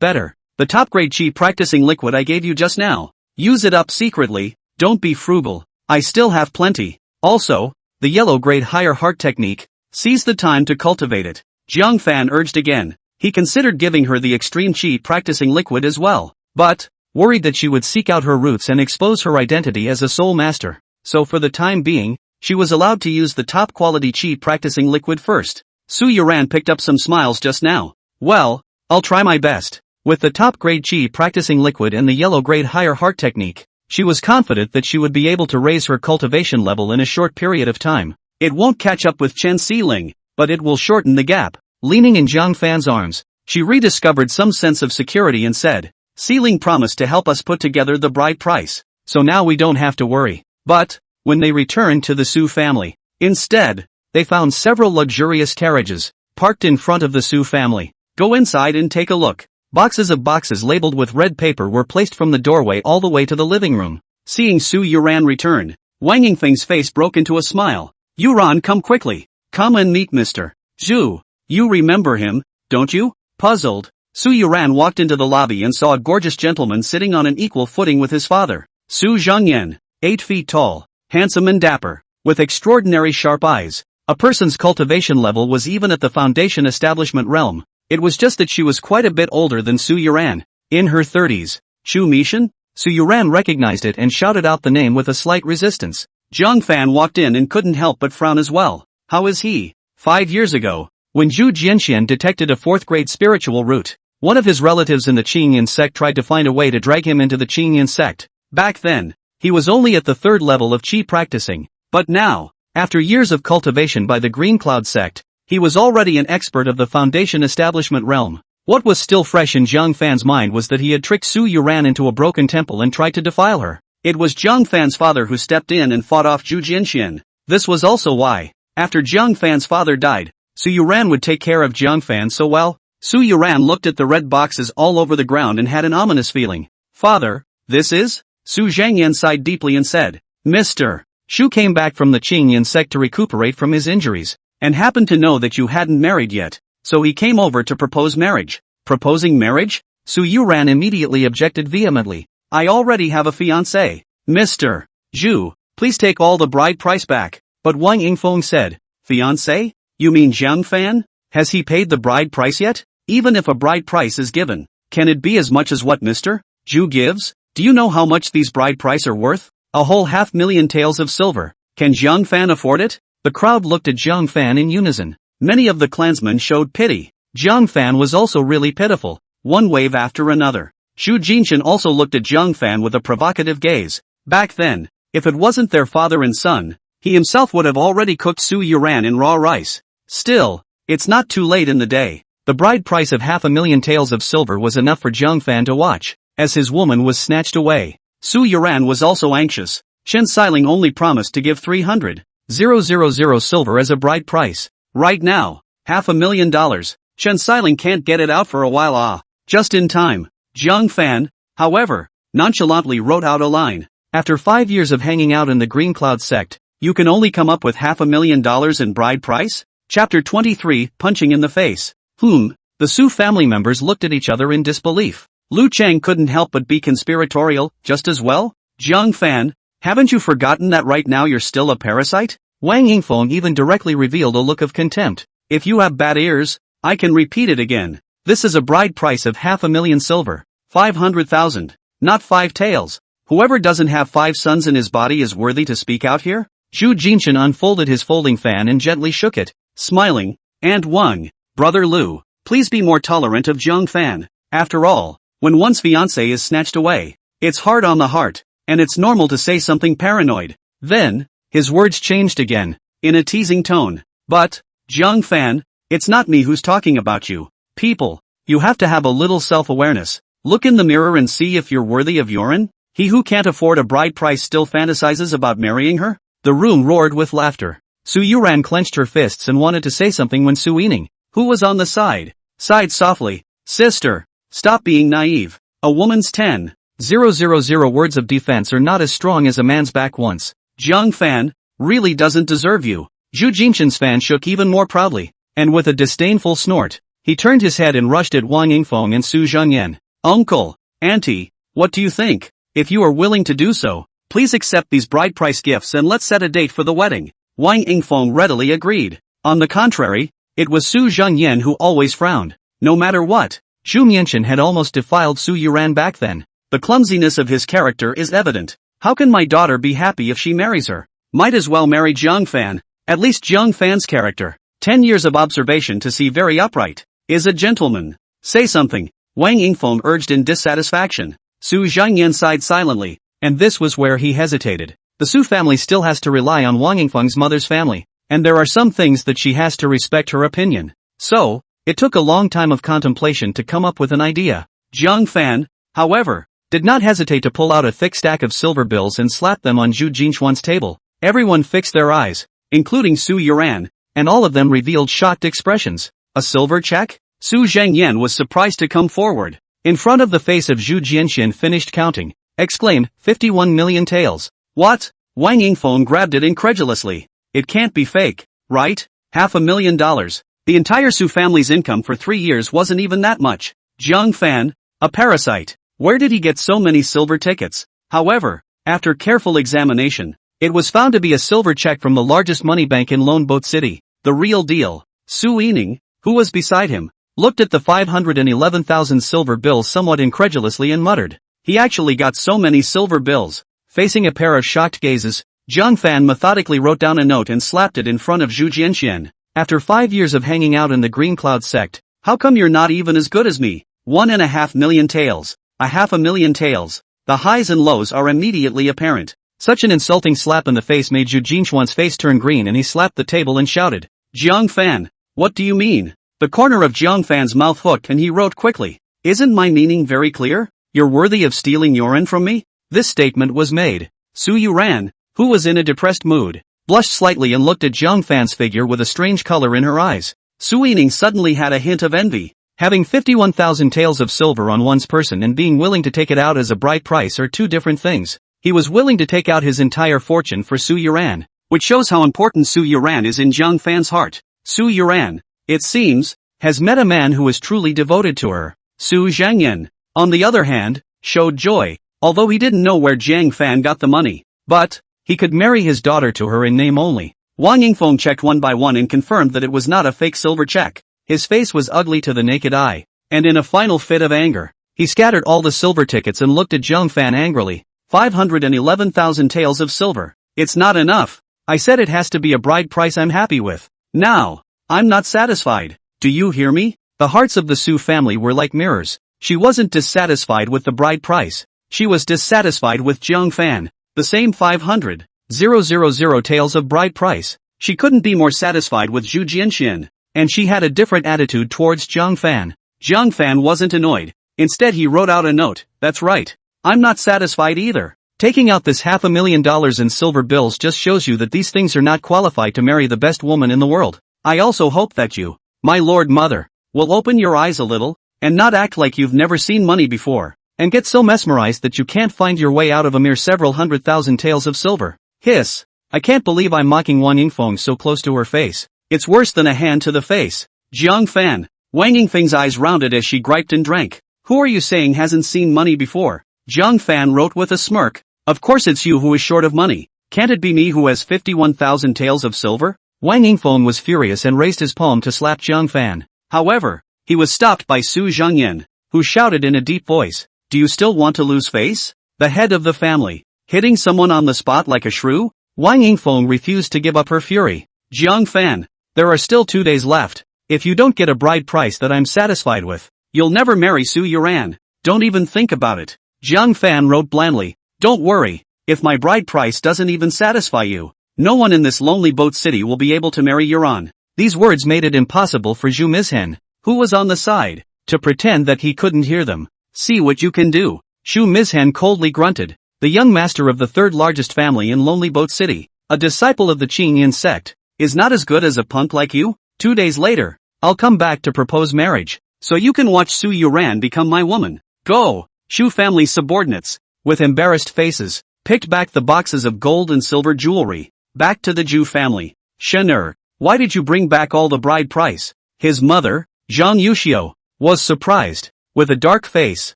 better. The top-grade chi practicing liquid I gave you just now. Use it up secretly, don't be frugal. I still have plenty. Also, the yellow-grade higher heart technique, seize the time to cultivate it. Jiang Fan urged again. He considered giving her the extreme chi practicing liquid as well, but, worried that she would seek out her roots and expose her identity as a soul master. So for the time being, she was allowed to use the top-quality chi practicing liquid first. Su Yuran picked up some smiles just now. Well, I'll try my best. With the top-grade chi practicing liquid and the yellow-grade higher heart technique, she was confident that she would be able to raise her cultivation level in a short period of time. It won't catch up with Chen Xiling, but it will shorten the gap. Leaning in Zhang Fan's arms, she rediscovered some sense of security and said, Xiling promised to help us put together the bride price, so now we don't have to worry. But, when they returned to the Su family, instead, they found several luxurious carriages, parked in front of the Su family. Go inside and take a look. Boxes of boxes labeled with red paper were placed from the doorway all the way to the living room. Seeing Su Yuran return, Wang Yingfeng's face broke into a smile. Yuran, come quickly. Come and meet Mr. Zhu. You remember him, don't you? Puzzled, Su Yuran walked into the lobby and saw a gorgeous gentleman sitting on an equal footing with his father. Su Zhongyan, 8 feet tall, handsome and dapper, with extraordinary sharp eyes. A person's cultivation level was even at the foundation establishment realm. It was just that she was quite a bit older than Su Yuran, in her 30s. Chu Mishan? Su Yuran recognized it and shouted out the name with a slight resistance. Zhang Fan walked in and couldn't help but frown as well. How is he? 5 years ago, when Zhu Jianxian detected a 4th-grade spiritual root, one of his relatives in the Qingyan sect tried to find a way to drag him into the Qingyan sect. Back then, he was only at the 3rd level of Qi practicing. But now, after years of cultivation by the Green Cloud sect, he was already an expert of the foundation establishment realm. What was still fresh in Zhang Fan's mind was that he had tricked Su Yuran into a broken temple and tried to defile her. It was Zhang Fan's father who stepped in and fought off Zhu Jianxian. This was also why, after Zhang Fan's father died, Su Yuran would take care of Zhang Fan so well. Su Yuran looked at the red boxes all over the ground and had an ominous feeling. Father, this is? Su Zhangyan sighed deeply and said, Mr. Shu came back from the Qingyan sect to recuperate from his injuries, and happened to know that you hadn't married yet, so he came over to propose marriage. Proposing marriage? Su Yuran immediately objected vehemently. I already have a fiancé. Mr. Zhu, please take all the bride price back. But Wang Yingfeng said, Fiancé? You mean Zhang Fan? Has he paid the bride price yet? Even if a bride price is given, can it be as much as what Mr. Zhu gives? Do you know how much these bride price are worth? A whole 500,000 taels of silver. Can Zhang Fan afford it? The crowd looked at Zhang Fan in unison. Many of the clansmen showed pity. Zhang Fan was also really pitiful. One wave after another. Zhu Jinshan also looked at Zhang Fan with a provocative gaze. Back then, if it wasn't their father and son, he himself would have already cooked Su Yuran in raw rice. Still, it's not too late in the day. The bride price of 500,000 taels of silver was enough for Zhang Fan to watch, as his woman was snatched away. Su Yuran was also anxious. Chen Xiling only promised to give 300,000 silver as a bride price. Right now, $500,000. Chen Xiling can't get it out for a while. Just in time. Zhang Fan, however, nonchalantly wrote out a line. After 5 years of hanging out in the Green Cloud sect, you can only come up with $500,000 in bride price? Chapter 23, Punching in the Face. The Su family members looked at each other in disbelief. Lu Cheng couldn't help but be conspiratorial, just as well? Zhang Fan, haven't you forgotten that right now you're still a parasite? Wang Yingfeng even directly revealed a look of contempt. If you have bad ears, I can repeat it again. This is a bride price of 500,000 silver. 500,000. Not 5 taels. Whoever doesn't have 5 suns in his body is worthy to speak out here? Zhu Jinshan unfolded his folding fan and gently shook it, smiling. And Wang, brother Lu, please be more tolerant of Zhang Fan. After all, when one's fiancé is snatched away, it's hard on the heart, and it's normal to say something paranoid. Then, his words changed again, in a teasing tone. But, Zhang Fan, it's not me who's talking about you. People, you have to have a little self-awareness. Look in the mirror and see if you're worthy of urine. He who can't afford a bride price still fantasizes about marrying her? The room roared with laughter. Su Yuran clenched her fists and wanted to say something when Su Yining, who was on the side, sighed softly. Sister, stop being naive. A woman's 10,000 words of defense are not as strong as a man's back once. Zhang Fan really doesn't deserve you. Zhu Jinshan's fan shook even more proudly, and with a disdainful snort, he turned his head and rushed at Wang Yingfeng and Su Zhongyan. Uncle, auntie, what do you think? If you are willing to do so, please accept these bride price gifts and let's set a date for the wedding. Wang Yingfeng readily agreed. On the contrary, it was Su Zhongyan who always frowned. No matter what, Zhu Mianshan had almost defiled Su Yuran back then. The clumsiness of his character is evident. How can my daughter be happy if she marries her? Might as well marry Zhang Fan. At least Zhang Fan's character, 10 years of observation to see very upright, is a gentleman. Say something, Wang Yingfeng urged in dissatisfaction. Su Zhangyan sighed silently, and this was where he hesitated. The Su family still has to rely on Wang Yingfeng's mother's family, and there are some things that she has to respect her opinion. So, it took a long time of contemplation to come up with an idea. Jiang Fan, however, did not hesitate to pull out a thick stack of silver bills and slap them on Zhu Jinchuan's table. Everyone fixed their eyes, including Su Yuran, and all of them revealed shocked expressions. A silver check? Su Zhangyan was surprised to come forward. In front of the face of Zhu Jianxian finished counting, exclaimed, 51 million taels. What? Wang Yingfeng grabbed it incredulously. It can't be fake, right? $500,000. The entire Su family's income for 3 years wasn't even that much. Jiang Fan, a parasite. Where did he get so many silver tickets? However, after careful examination, it was found to be a silver check from the largest money bank in Lone Boat City. The real deal. Su Yining, who was beside him, looked at the 511,000 silver bills somewhat incredulously and muttered, he actually got so many silver bills. Facing a pair of shocked gazes, Jiang Fan methodically wrote down a note and slapped it in front of Zhu Jianxian. After 5 years of hanging out in the Green Cloud sect, how come you're not even as good as me? 1.5 million taels. 500,000 taels. The highs and lows are immediately apparent. Such an insulting slap in the face made Zhu Jinchuan's face turn green and he slapped the table and shouted, Jiang Fan, what do you mean? The corner of Jiang Fan's mouth hooked and he wrote quickly, isn't my meaning very clear? You're worthy of stealing urine from me? This statement was made. Su Yuran, who was in a depressed mood, blushed slightly and looked at Jiang Fan's figure with a strange color in her eyes. Su Yining suddenly had a hint of envy. Having 51,000 taels of silver on one's person and being willing to take it out as a bright price are two different things. He was willing to take out his entire fortune for Su Yuran, which shows how important Su Yuran is in Jiang Fan's heart. Su Yuran, it seems, has met a man who is truly devoted to her. Su Zhangyan, on the other hand, showed joy, although he didn't know where Jiang Fan got the money. But, he could marry his daughter to her in name only. Wang Yingfeng checked one by one and confirmed that it was not a fake silver check. His face was ugly to the naked eye, and in a final fit of anger, he scattered all the silver tickets and looked at Jiang Fan angrily. 511,000 taels of silver. It's not enough. I said it has to be a bride price I'm happy with. Now, I'm not satisfied. Do you hear me? The hearts of the Su family were like mirrors. She wasn't dissatisfied with the bride price. She was dissatisfied with Jiang Fan. The same 500,000 taels of bride price. She couldn't be more satisfied with Zhu Jianxian. And she had a different attitude towards Jiang Fan. Jiang Fan wasn't annoyed. Instead he wrote out a note, that's right. I'm not satisfied either. Taking out this $500,000 in silver bills just shows you that these things are not qualified to marry the best woman in the world. I also hope that you, my Lord Mother, will open your eyes a little, and not act like you've never seen money before, and get so mesmerized that you can't find your way out of a mere several 100,000 taels of silver. Hiss. I can't believe I'm mocking Wang Yingfeng so close to her face. It's worse than a hand to the face. Jiang Fan. Wang Yingfeng's eyes rounded as she griped and drank. Who are you saying hasn't seen money before? Jiang Fan wrote with a smirk. Of course it's you who is short of money. Can't it be me who has 51,000 taels of silver? Wang Yingfeng was furious and raised his palm to slap Jiang Fan. However, he was stopped by Su Zhangyan, who shouted in a deep voice, do you still want to lose face? The head of the family, hitting someone on the spot like a shrew? Wang Yingfeng refused to give up her fury. Jiang Fan, there are still 2 days left. If you don't get a bride price that I'm satisfied with, you'll never marry Su Yuran. Don't even think about it. Jiang Fan wrote blandly, don't worry, if my bride price doesn't even satisfy you, no one in this lonely boat city will be able to marry Yuran. These words made it impossible for Zhu Mizhen, who was on the side, to pretend that he couldn't hear them. See what you can do. Zhu Mizhen coldly grunted. The young master of the third largest family in Lonely Boat City, a disciple of the Qing Yin sect, is not as good as a punk like you? 2 days later, I'll come back to propose marriage, so you can watch Su Yuran become my woman. Go! Zhu family's subordinates, with embarrassed faces, picked back the boxes of gold and silver jewelry. Back to the Zhu family. Shen why did you bring back all the bride price? His mother, Zhang Yuxiu, was surprised. With a dark face,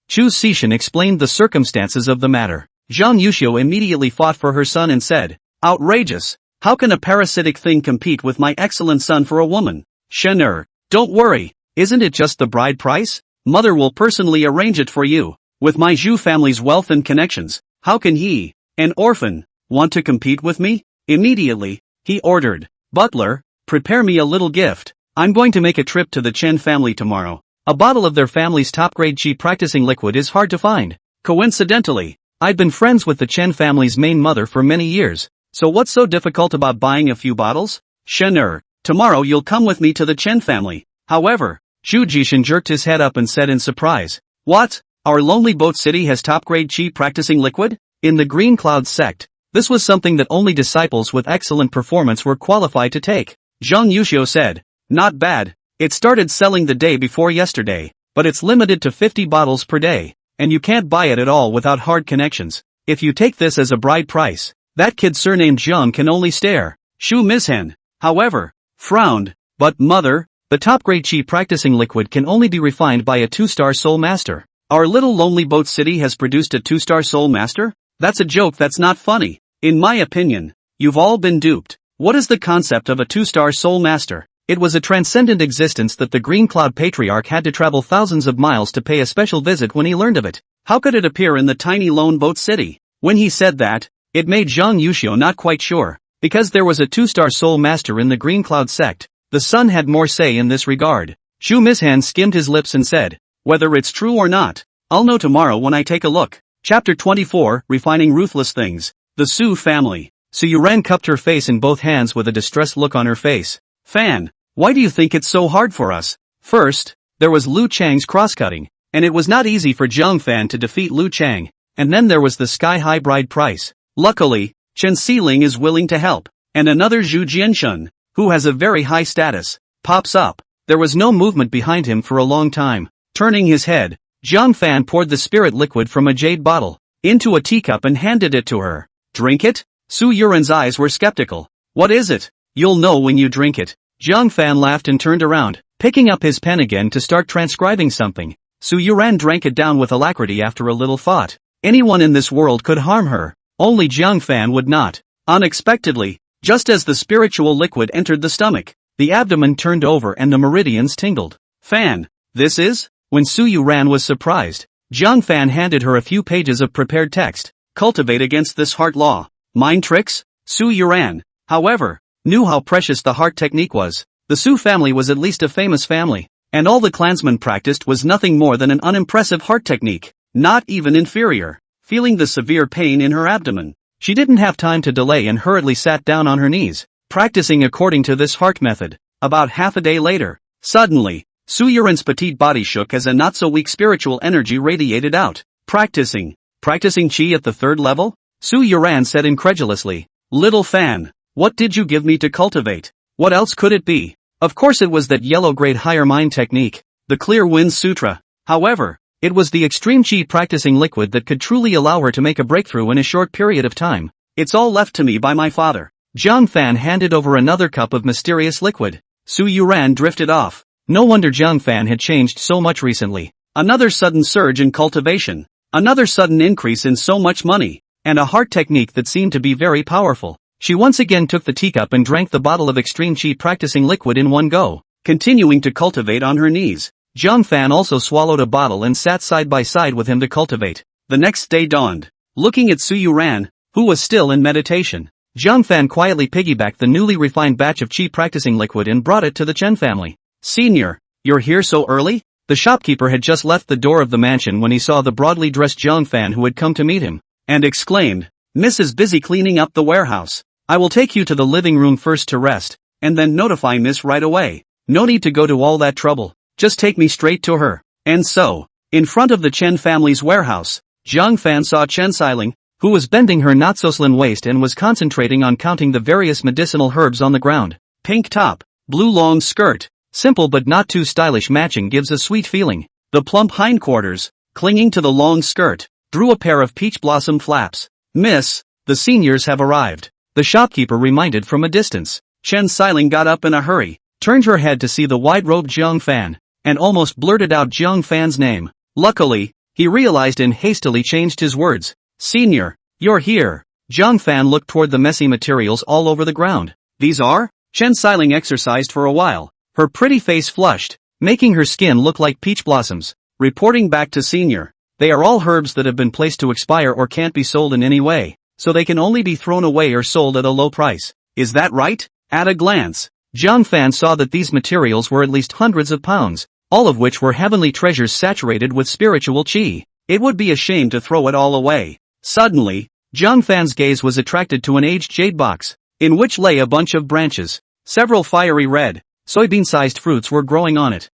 Chu Xishan explained the circumstances of the matter. Zhang Yuxiu immediately fought for her son and said, outrageous! How can a parasitic thing compete with my excellent son for a woman? Shen don't worry, isn't it just the bride price? Mother will personally arrange it for you. With my Zhu family's wealth and connections, how can he, an orphan, want to compete with me? Immediately, he ordered, butler, prepare me a little gift. I'm going to make a trip to the Chen family tomorrow. A bottle of their family's top-grade cheap practicing liquid is hard to find. Coincidentally, I'd been friends with the Chen family's main mother for many years, so what's so difficult about buying a few bottles? Shen tomorrow you'll come with me to the Chen family. However, Zhu Jishan jerked his head up and said in surprise, "What? Our lonely boat city has top-grade cheap practicing liquid?" In the Green Cloud sect, this was something that only disciples with excellent performance were qualified to take. Zhang Yuxiu said, "Not bad. It started selling the day before yesterday, but it's limited to 50 bottles per day, and you can't buy it at all without hard connections. If you take this as a bride price, that kid surnamed Zhang can only stare." Shu Mizhen, however, frowned, "But mother, the top-grade cheap practicing liquid can only be refined by a 2-star soul master. Our little lonely boat city has produced a 2-star soul master? That's a joke that's not funny. In my opinion, you've all been duped. What is the concept of a 2-star soul master? It was a transcendent existence that the Green Cloud Patriarch had to travel thousands of miles to pay a special visit when he learned of it. How could it appear in the tiny lone boat city?" When he said that, it made Zhang Yuxiu not quite sure, because there was a 2-star soul master in the Green Cloud sect. The sun had more say in this regard. Shu Mizhan skimmed his lips and said, "Whether it's true or not, I'll know tomorrow when I take a look." Chapter 24, Refining Ruthless Things. The Su family. Su Yuran cupped her face in both hands with a distressed look on her face. "Fan, why do you think it's so hard for us?" First, there was Lu Chang's cross-cutting, and it was not easy for Zhang Fan to defeat Lu Chang, and then there was the sky-high bride price. Luckily, Chen Xiling is willing to help, and another Zhu Jianshun, who has a very high status, pops up. There was no movement behind him for a long time. Turning his head, Zhang Fan poured the spirit liquid from a jade bottle into a teacup and handed it to her. "Drink it?" Su Yuran's eyes were skeptical. "What is it?" "You'll know when you drink it." Zhang Fan laughed and turned around, picking up his pen again to start transcribing something. Su Yuran drank it down with alacrity after a little thought. Anyone in this world could harm her, only Zhang Fan would not. Unexpectedly, just as the spiritual liquid entered the stomach, the abdomen turned over and the meridians tingled. "Fan, this is?" When Su Yuran was surprised, Zhang Fan handed her a few pages of prepared text. "Cultivate against this heart law." Mind tricks? Su Yuran, however, knew how precious the heart technique was. The Su family was at least a famous family, and all the clansmen practiced was nothing more than an unimpressive heart technique, not even inferior. Feeling the severe pain in her abdomen, she didn't have time to delay and hurriedly sat down on her knees, practicing according to this heart method. About half a day later, suddenly, Su Yuran's petite body shook as a not-so-weak spiritual energy radiated out. Practicing qi at the 3rd level? Su Yuran said incredulously. "Little Fan, what did you give me to cultivate? What else could it be?" Of course it was that yellow-grade higher mind technique, the Clear Wind Sutra. However, it was the extreme chi practicing liquid that could truly allow her to make a breakthrough in a short period of time. "It's all left to me by my father." Zhang Fan handed over another cup of mysterious liquid. Su Yuran drifted off. No wonder Zhang Fan had changed so much recently. Another sudden surge in cultivation. Another sudden increase in so much money. And a heart technique that seemed to be very powerful. She once again took the teacup and drank the bottle of extreme chi practicing liquid in one go, continuing to cultivate on her knees. Zhang Fan also swallowed a bottle and sat side by side with him to cultivate. The next day dawned. Looking at Su Yuran, who was still in meditation, Zhang Fan quietly piggybacked the newly refined batch of chi practicing liquid and brought it to the Chen family. "Senior, you're here so early?" The shopkeeper had just left the door of the mansion when he saw the broadly dressed Zhang Fan who had come to meet him, and exclaimed, "Miss is busy cleaning up the warehouse. I will take you to the living room first to rest, and then notify Miss right away. No need to go to all that trouble, just take me straight to her." And so, in front of the Chen family's warehouse, Zhang Fan saw Chen Xiling, who was bending her not-so-slim waist and was concentrating on counting the various medicinal herbs on the ground. Pink top, blue long skirt, simple but not too stylish matching gives a sweet feeling. The plump hindquarters, clinging to the long skirt, drew a pair of peach blossom flaps. "Miss, the seniors have arrived," the shopkeeper reminded from a distance. Chen Xiling got up in a hurry, turned her head to see the wide-robed Zhang Fan, and almost blurted out Zhang Fan's name. Luckily, he realized and hastily changed his words. "Senior, you're here." Zhang Fan looked toward the messy materials all over the ground. "These are?" Chen Xiling exercised for a while. Her pretty face flushed, making her skin look like peach blossoms. Reporting back to Senior, "They are all herbs that have been placed to expire or can't be sold in any way, so they can only be thrown away or sold at a low price. Is that right?" At a glance, Zhang Fan saw that these materials were at least hundreds of pounds. all of which were heavenly treasures saturated with spiritual chi. It would be a shame to throw it all away. Suddenly, Jiang Fan's gaze was attracted to an aged jade box, in which lay a bunch of branches. Several fiery red, soybean-sized fruits were growing on it.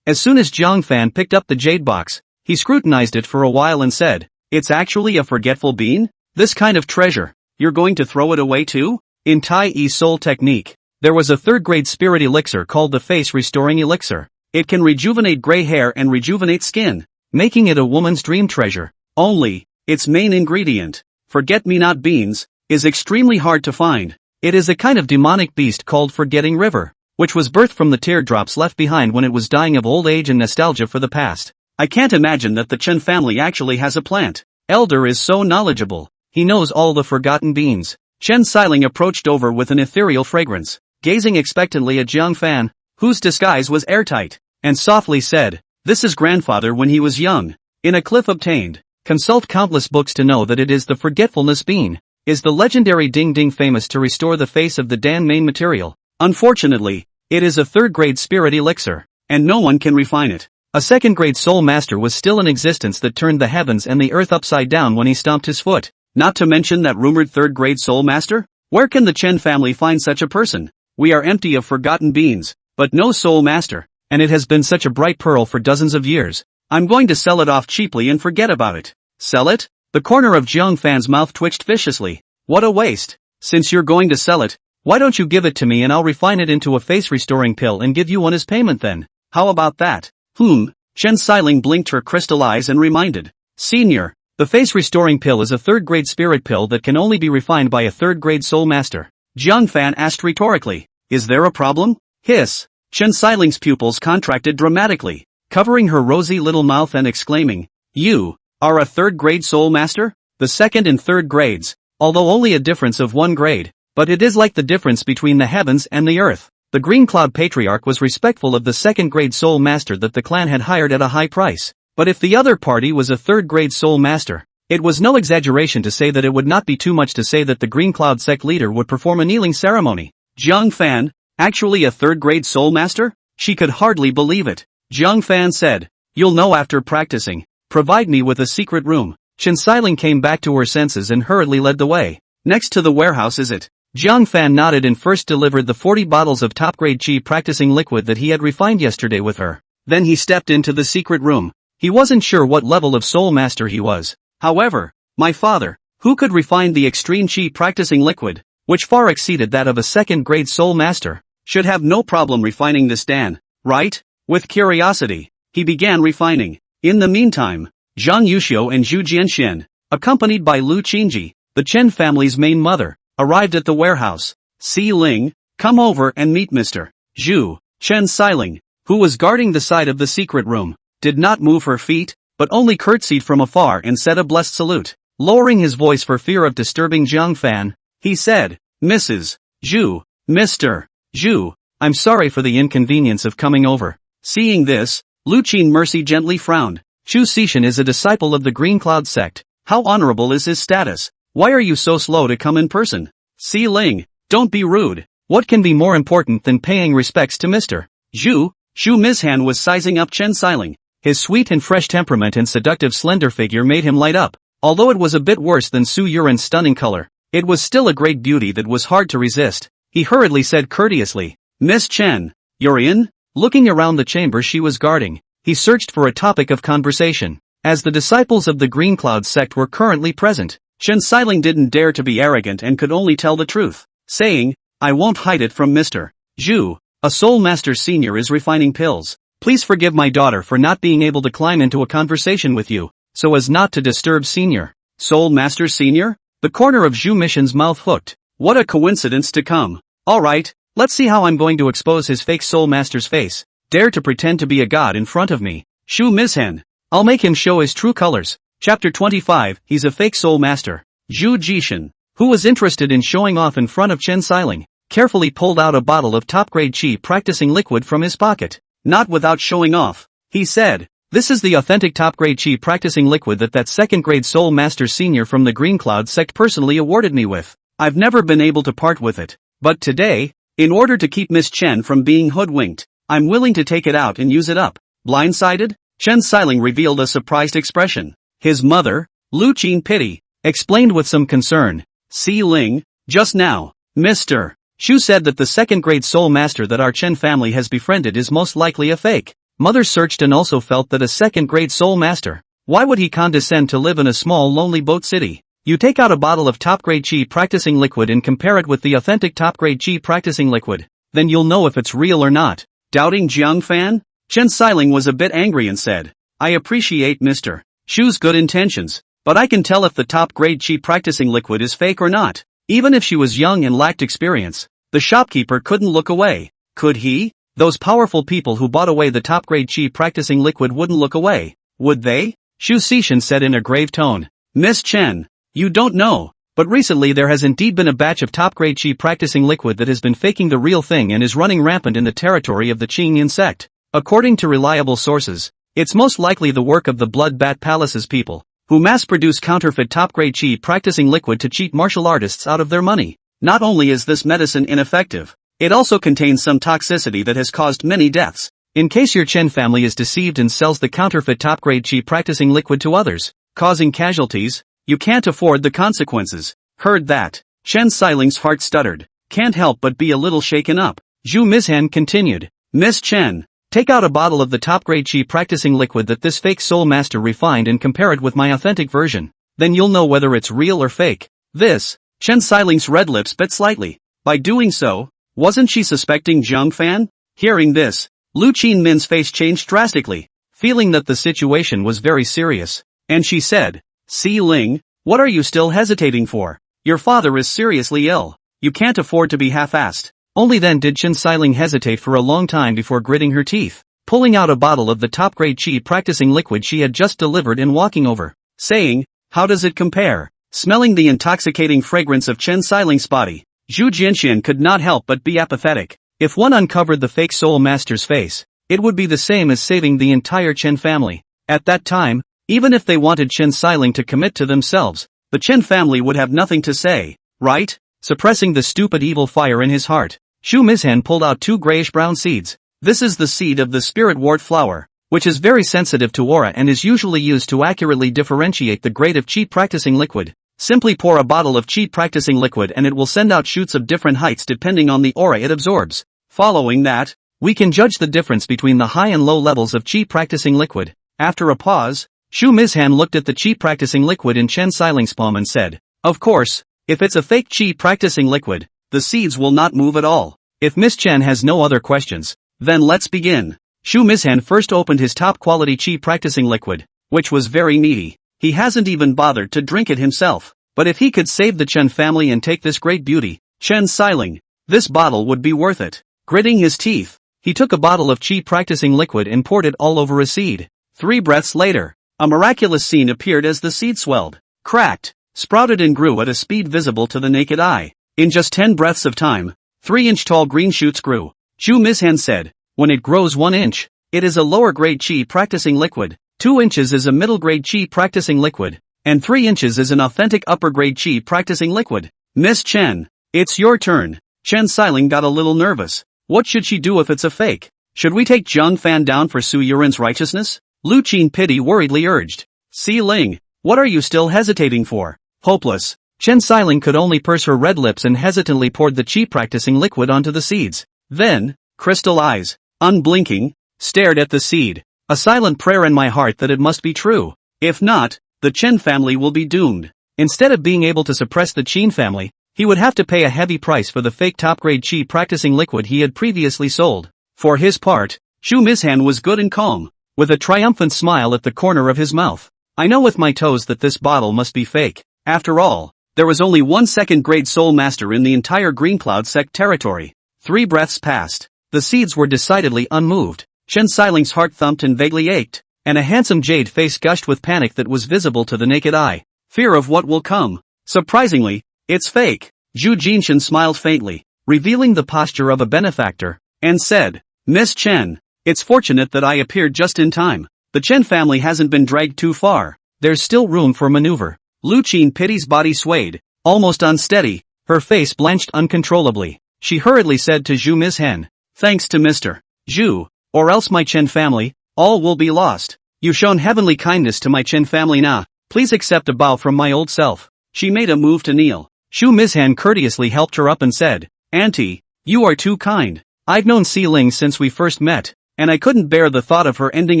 As soon as Jiang Fan picked up the jade box, he scrutinized it for a while and said, "It's actually a forgetful bean? This kind of treasure, you're going to throw it away too?" In Tai Soul technique, there was a third-grade spirit elixir called the Face Restoring Elixir. It can rejuvenate gray hair and rejuvenate skin, making it a woman's dream treasure. Only, its main ingredient, forget-me-not beans, is extremely hard to find. It is a kind of demonic beast called Forgetting River, which was birthed from the teardrops left behind when it was dying of old age and nostalgia for the past. I can't imagine that the Chen family actually has a plant. Elder is so knowledgeable. He knows all the forgotten beans. Chen Xiling approached over with an ethereal fragrance, gazing expectantly at Jiang Fan, whose disguise was airtight, and softly said, "This is grandfather when he was young. In a cliff obtained. Consult countless books to know that it is the forgetfulness bean. Is the legendary Ding Ding famous to restore the face of the Dan main material? Unfortunately, it is a third-grade spirit elixir, and no one can refine it." A second-grade soul master was still in existence that turned the heavens and the earth upside down when he stomped his foot. Not to mention that rumored third-grade soul master? Where can the Chen family find such a person? We are empty of forgotten beans, but no soul master, and it has been such a bright pearl for dozens of years. I'm going to sell it off cheaply and forget about it. Sell it? The corner of Jiang Fan's mouth twitched viciously. What a waste. Since you're going to sell it, why don't you give it to me and I'll refine it into a face-restoring pill and give you one as payment then? How about that? Chen Xiling blinked her crystal eyes and reminded. Senior, the face-restoring pill is a third-grade spirit pill that can only be refined by a third-grade soul master. Jiang Fan asked rhetorically. Is there a problem? Hiss. Chen Xiling's pupils contracted dramatically, covering her rosy little mouth and exclaiming, "You are a third-grade soul master?" The second and third grades, although only a difference of 1 grade, but it is like the difference between the heavens and the earth. The Green Cloud Patriarch was respectful of the second-grade soul master that the clan had hired at a high price. But if the other party was a third-grade soul master, it was no exaggeration to say that it would not be too much to say that the Green Cloud sect leader would perform a kneeling ceremony. Jiang Fan, actually a third-grade soul master? She could hardly believe it. Jiang Fan said, "You'll know after practicing. Provide me with a secret room." Chen Xiling came back to her senses and hurriedly led the way. "Next to the warehouse is it?" Jiang Fan nodded and first delivered the 40 bottles of top-grade chi practicing liquid that he had refined yesterday with her. Then he stepped into the secret room. He wasn't sure what level of soul master he was. However, my father, who could refine the extreme chi practicing liquid, which far exceeded that of a second-grade soul master, should have no problem refining this Dan, right? With curiosity, he began refining. In the meantime, Zhang Yuxiu and Zhu Jianxian, accompanied by Lu Qingji, the Chen family's main mother, arrived at the warehouse. Si Ling, come over and meet Mr. Zhu. Chen Xiling, who was guarding the side of the secret room, did not move her feet, but only curtsied from afar and said a blessed salute. Lowering his voice for fear of disturbing Jiang Fan, he said, "Mrs. Zhu, Mr. Zhu, I'm sorry for the inconvenience of coming over." Seeing this, Lu Qin Mercy gently frowned. Zhu Xishan is a disciple of the Green Cloud sect. How honorable is his status? Why are you so slow to come in person? Si Ling, don't be rude. What can be more important than paying respects to Mr. Zhu? Zhu Mizhan was sizing up Chen Xiling. His sweet and fresh temperament and seductive slender figure made him light up. Although it was a bit worse than Su Yuren's stunning color, it was still a great beauty that was hard to resist. He hurriedly said courteously, "Miss Chen, you're in?" Looking around the chamber she was guarding, he searched for a topic of conversation. As the disciples of the Green Cloud sect were currently present, Chen Xiling didn't dare to be arrogant and could only tell the truth, saying, "I won't hide it from Mr. Zhu. A soul master senior is refining pills. Please forgive my daughter for not being able to climb into a conversation with you, so as not to disturb senior." Soul master senior? The corner of Zhu Mishan's mouth hooked. What a coincidence to come. Alright, let's see how I'm going to expose his fake soul master's face. Dare to pretend to be a god in front of me. Zhu Mizhan. I'll make him show his true colors. Chapter 25, he's a fake soul master. Zhu Jishan, who was interested in showing off in front of Chen Xiling, carefully pulled out a bottle of top-grade chi practicing liquid from his pocket. Not without showing off, he said, "This is the authentic top-grade chi practicing liquid that second-grade soul master senior from the Green Cloud sect personally awarded me with. I've never been able to part with it. But today, in order to keep Miss Chen from being hoodwinked, I'm willing to take it out and use it up. Blindsided? Chen Xiling revealed a surprised expression. His mother, Lu Qin Pity, explained with some concern. Si Ling, just now, Mr. Shu said that the second-grade soul master that our Chen family has befriended is most likely a fake. Mother searched and also felt that a second-grade soul master. Why would he condescend to live in a small lonely boat city? You take out a bottle of top-grade chi practicing liquid and compare it with the authentic top-grade chi practicing liquid. Then you'll know if it's real or not. Doubting Jiang Fan? Chen Xiling was a bit angry and said, I appreciate Mr. Shu's good intentions, but I can tell if the top-grade chi practicing liquid is fake or not. Even if she was young and lacked experience, the shopkeeper couldn't look away. Could he? Those powerful people who bought away the top-grade chi practicing liquid wouldn't look away, would they? Xu Xishan said in a grave tone. Miss Chen, you don't know, but recently there has indeed been a batch of top-grade chi practicing liquid that has been faking the real thing and is running rampant in the territory of the Qingyan sect. According to reliable sources, it's most likely the work of the Blood Bat Palace's people, who mass-produce counterfeit top-grade chi practicing liquid to cheat martial artists out of their money. Not only is this medicine ineffective, it also contains some toxicity that has caused many deaths. In case your Chen family is deceived and sells the counterfeit top-grade chi practicing liquid to others, causing casualties, you can't afford the consequences. Heard that, Chen Xiling's heart stuttered. Can't help but be a little shaken up. Zhu Mizhan continued. Miss Chen, take out a bottle of the top-grade chi practicing liquid that this fake soul master refined and compare it with my authentic version. Then you'll know whether it's real or fake. This, Chen Xiling's red lips bit slightly. By doing so, wasn't she suspecting Jiang Fan? Hearing this, Lu Qinmin's face changed drastically, feeling that the situation was very serious. And she said, Si Ling, what are you still hesitating for? Your father is seriously ill. You can't afford to be half-assed. Only then did Chen Xiling hesitate for a long time before gritting her teeth, pulling out a bottle of the top-grade chi practicing liquid she had just delivered and walking over, saying, how does it compare? Smelling the intoxicating fragrance of Chen Xiling's body, Zhu Jianxian could not help but be apathetic. If one uncovered the fake soul master's face, it would be the same as saving the entire Chen family. At that time, even if they wanted Chen Xiling to commit to themselves, the Chen family would have nothing to say, right? Suppressing the stupid evil fire in his heart, Xu Mizhan pulled out 2 grayish-brown seeds. This is the seed of the spirit wort flower, which is very sensitive to aura and is usually used to accurately differentiate the grade of chi practicing liquid. Simply pour a bottle of chi practicing liquid and it will send out shoots of different heights depending on the aura it absorbs. Following that, we can judge the difference between the high and low levels of chi practicing liquid. After a pause, Xu Mizhan looked at the chi practicing liquid in Chen Xiling's palm and said, of course, if it's a fake chi practicing liquid, the seeds will not move at all. If Miss Chen has no other questions, then let's begin. Xu Mizhan first opened his top-quality chi practicing liquid, which was very meaty. He hasn't even bothered to drink it himself. But if he could save the Chen family and take this great beauty, Chen Xiling, this bottle would be worth it. Gritting his teeth, he took a bottle of chi practicing liquid and poured it all over a seed. 3 breaths later, a miraculous scene appeared as the seed swelled, cracked, sprouted and grew at a speed visible to the naked eye. In just 10 breaths of time, 3-inch-tall green shoots grew. Zhu Mizhan said, when it grows 1 inch, it is a lower-grade chi practicing liquid, 2 inches is a middle-grade chi practicing liquid, and 3 inches is an authentic upper-grade chi practicing liquid. Miss Chen, it's your turn. Chen Xiling got a little nervous. What should she do if it's a fake? Should we take Jiang Fan down for Su Yuren's righteousness? Lu Qin Pity worriedly urged. Si Ling, what are you still hesitating for? Hopeless. Chen Xiling could only purse her red lips and hesitantly poured the chi practicing liquid onto the seeds. Then, crystal eyes, unblinking, stared at the seed. A silent prayer in my heart that it must be true. If not, the Chen family will be doomed. Instead of being able to suppress the Qin family, he would have to pay a heavy price for the fake top-grade chi practicing liquid he had previously sold. For his part, Xu Mizhan was good and calm, with a triumphant smile at the corner of his mouth. I know with my toes that this bottle must be fake. After all, there was only 1 second-grade soul master in the entire Green Cloud sect territory. 3 breaths passed. The seeds were decidedly unmoved. Chen Xiling's heart thumped and vaguely ached, and a handsome jade face gushed with panic that was visible to the naked eye. Fear of what will come. Surprisingly, it's fake. Zhu Jinshan smiled faintly, revealing the posture of a benefactor, and said, Miss Chen, it's fortunate that I appeared just in time. The Chen family hasn't been dragged too far. There's still room for maneuver. Lu Qin Pity's body swayed, almost unsteady, her face blanched uncontrollably. She hurriedly said to Zhu Mizhan, thanks to Mr. Zhu, or else my Chen family, all will be lost. You've shown heavenly kindness to my Chen family now, please accept a bow from my old self. She made a move to kneel. Xu Mizhan courteously helped her up and said, Auntie, you are too kind. I've known Si Ling since we first met, and I couldn't bear the thought of her ending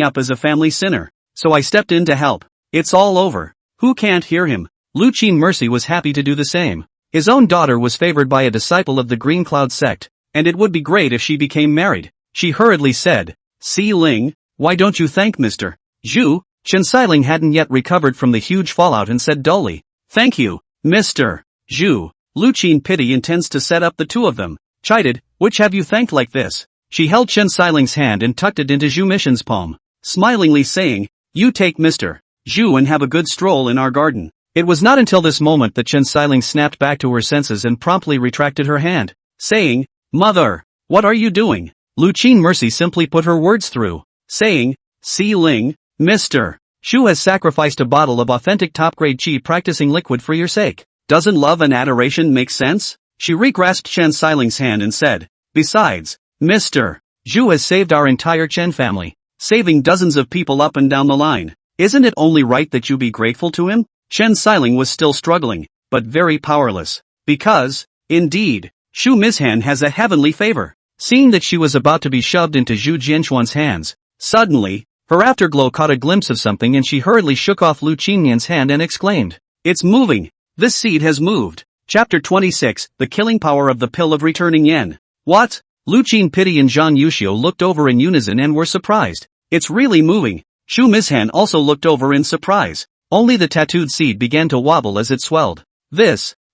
up as a family sinner, so I stepped in to help. It's all over. Who can't hear him? Lu Qin Mercy was happy to do the same. His own daughter was favored by a disciple of the Green Cloud sect, and it would be great if she became married. She hurriedly said, Si Ling, why don't you thank Mr. Zhu? Chen Xiling hadn't yet recovered from the huge fallout and said dully, Thank you, Mr. Zhu. Lu Qin pity intends to set up the two of them. Chided, which have you thanked like this? She held Chen Xiling's hand and tucked it into Zhu Mission's palm, smilingly saying, You take Mr. Zhu and have a good stroll in our garden. It was not until this moment that Chen Xiling snapped back to her senses and promptly retracted her hand, saying, Mother, what are you doing? Lu Qin Mercy simply put her words through, saying, Si Ling, Mr. Zhu has sacrificed a bottle of authentic top-grade qi practicing liquid for your sake. Doesn't love and adoration make sense? She re-grasped Chen Xiling's hand and said, Besides, Mr. Zhu has saved our entire Chen family, saving dozens of people up and down the line. Isn't it only right that you be grateful to him? Chen Xiling was still struggling, but very powerless. Because, indeed, Xu Mizhan has a heavenly favor. Seeing that she was about to be shoved into Zhu Jianxuan's hands, suddenly, her afterglow caught a glimpse of something and she hurriedly shook off Lu Qinyan's hand and exclaimed, It's moving! This seed has moved! Chapter 26, The Killing Power of the Pill of Returning Yen. What? Lu Qin Pity and Zhang Yuxiu looked over in unison and were surprised. It's really moving. Xu Mizhan also looked over in surprise. Only the tattooed seed began to wobble as it swelled.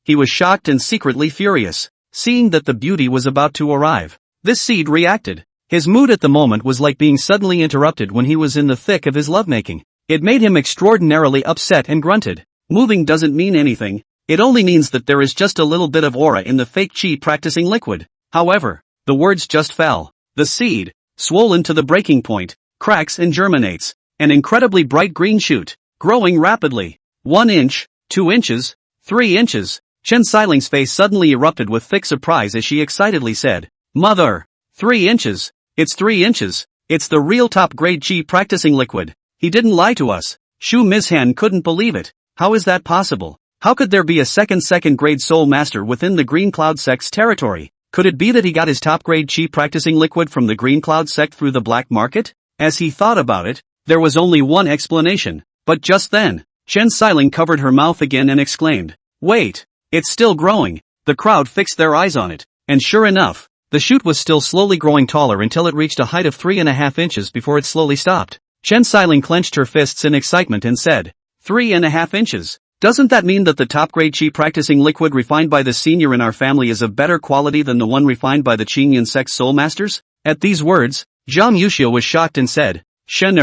He was shocked and secretly furious. Seeing that the beauty was about to arrive, this seed reacted. His mood at the moment was like being suddenly interrupted when he was in the thick of his lovemaking. It made him extraordinarily upset and grunted. Moving doesn't mean anything. It only means that there is just a little bit of aura in the fake qi practicing liquid. However, the words just fell. The seed, swollen to the breaking point, cracks and germinates. An incredibly bright green shoot, growing rapidly. 1 inch, 2 inches, 3 inches. Chen Xiling's face suddenly erupted with thick surprise as she excitedly said, Mother! 3 inches! It's 3 inches! It's the real top-grade qi practicing liquid! He didn't lie to us! Xu Mizhan couldn't believe it. How is that possible? How could there be a second-grade soul master within the Green Cloud sect's territory? Could it be that he got his top-grade qi practicing liquid from the Green Cloud sect through the black market? As he thought about it, there was only one explanation. But just then, Chen Xiling covered her mouth again and exclaimed, Wait! It's still growing! The crowd fixed their eyes on it, and sure enough, the shoot was still slowly growing taller until it reached a height of 3.5 inches before it slowly stopped. Chen Xiling clenched her fists in excitement and said, 3.5 inches? Doesn't that mean that the top-grade qi practicing liquid refined by the senior in our family is of better quality than the one refined by the Qingyan sect soul masters? At these words, Zhang Yuxiu was shocked and said, Shen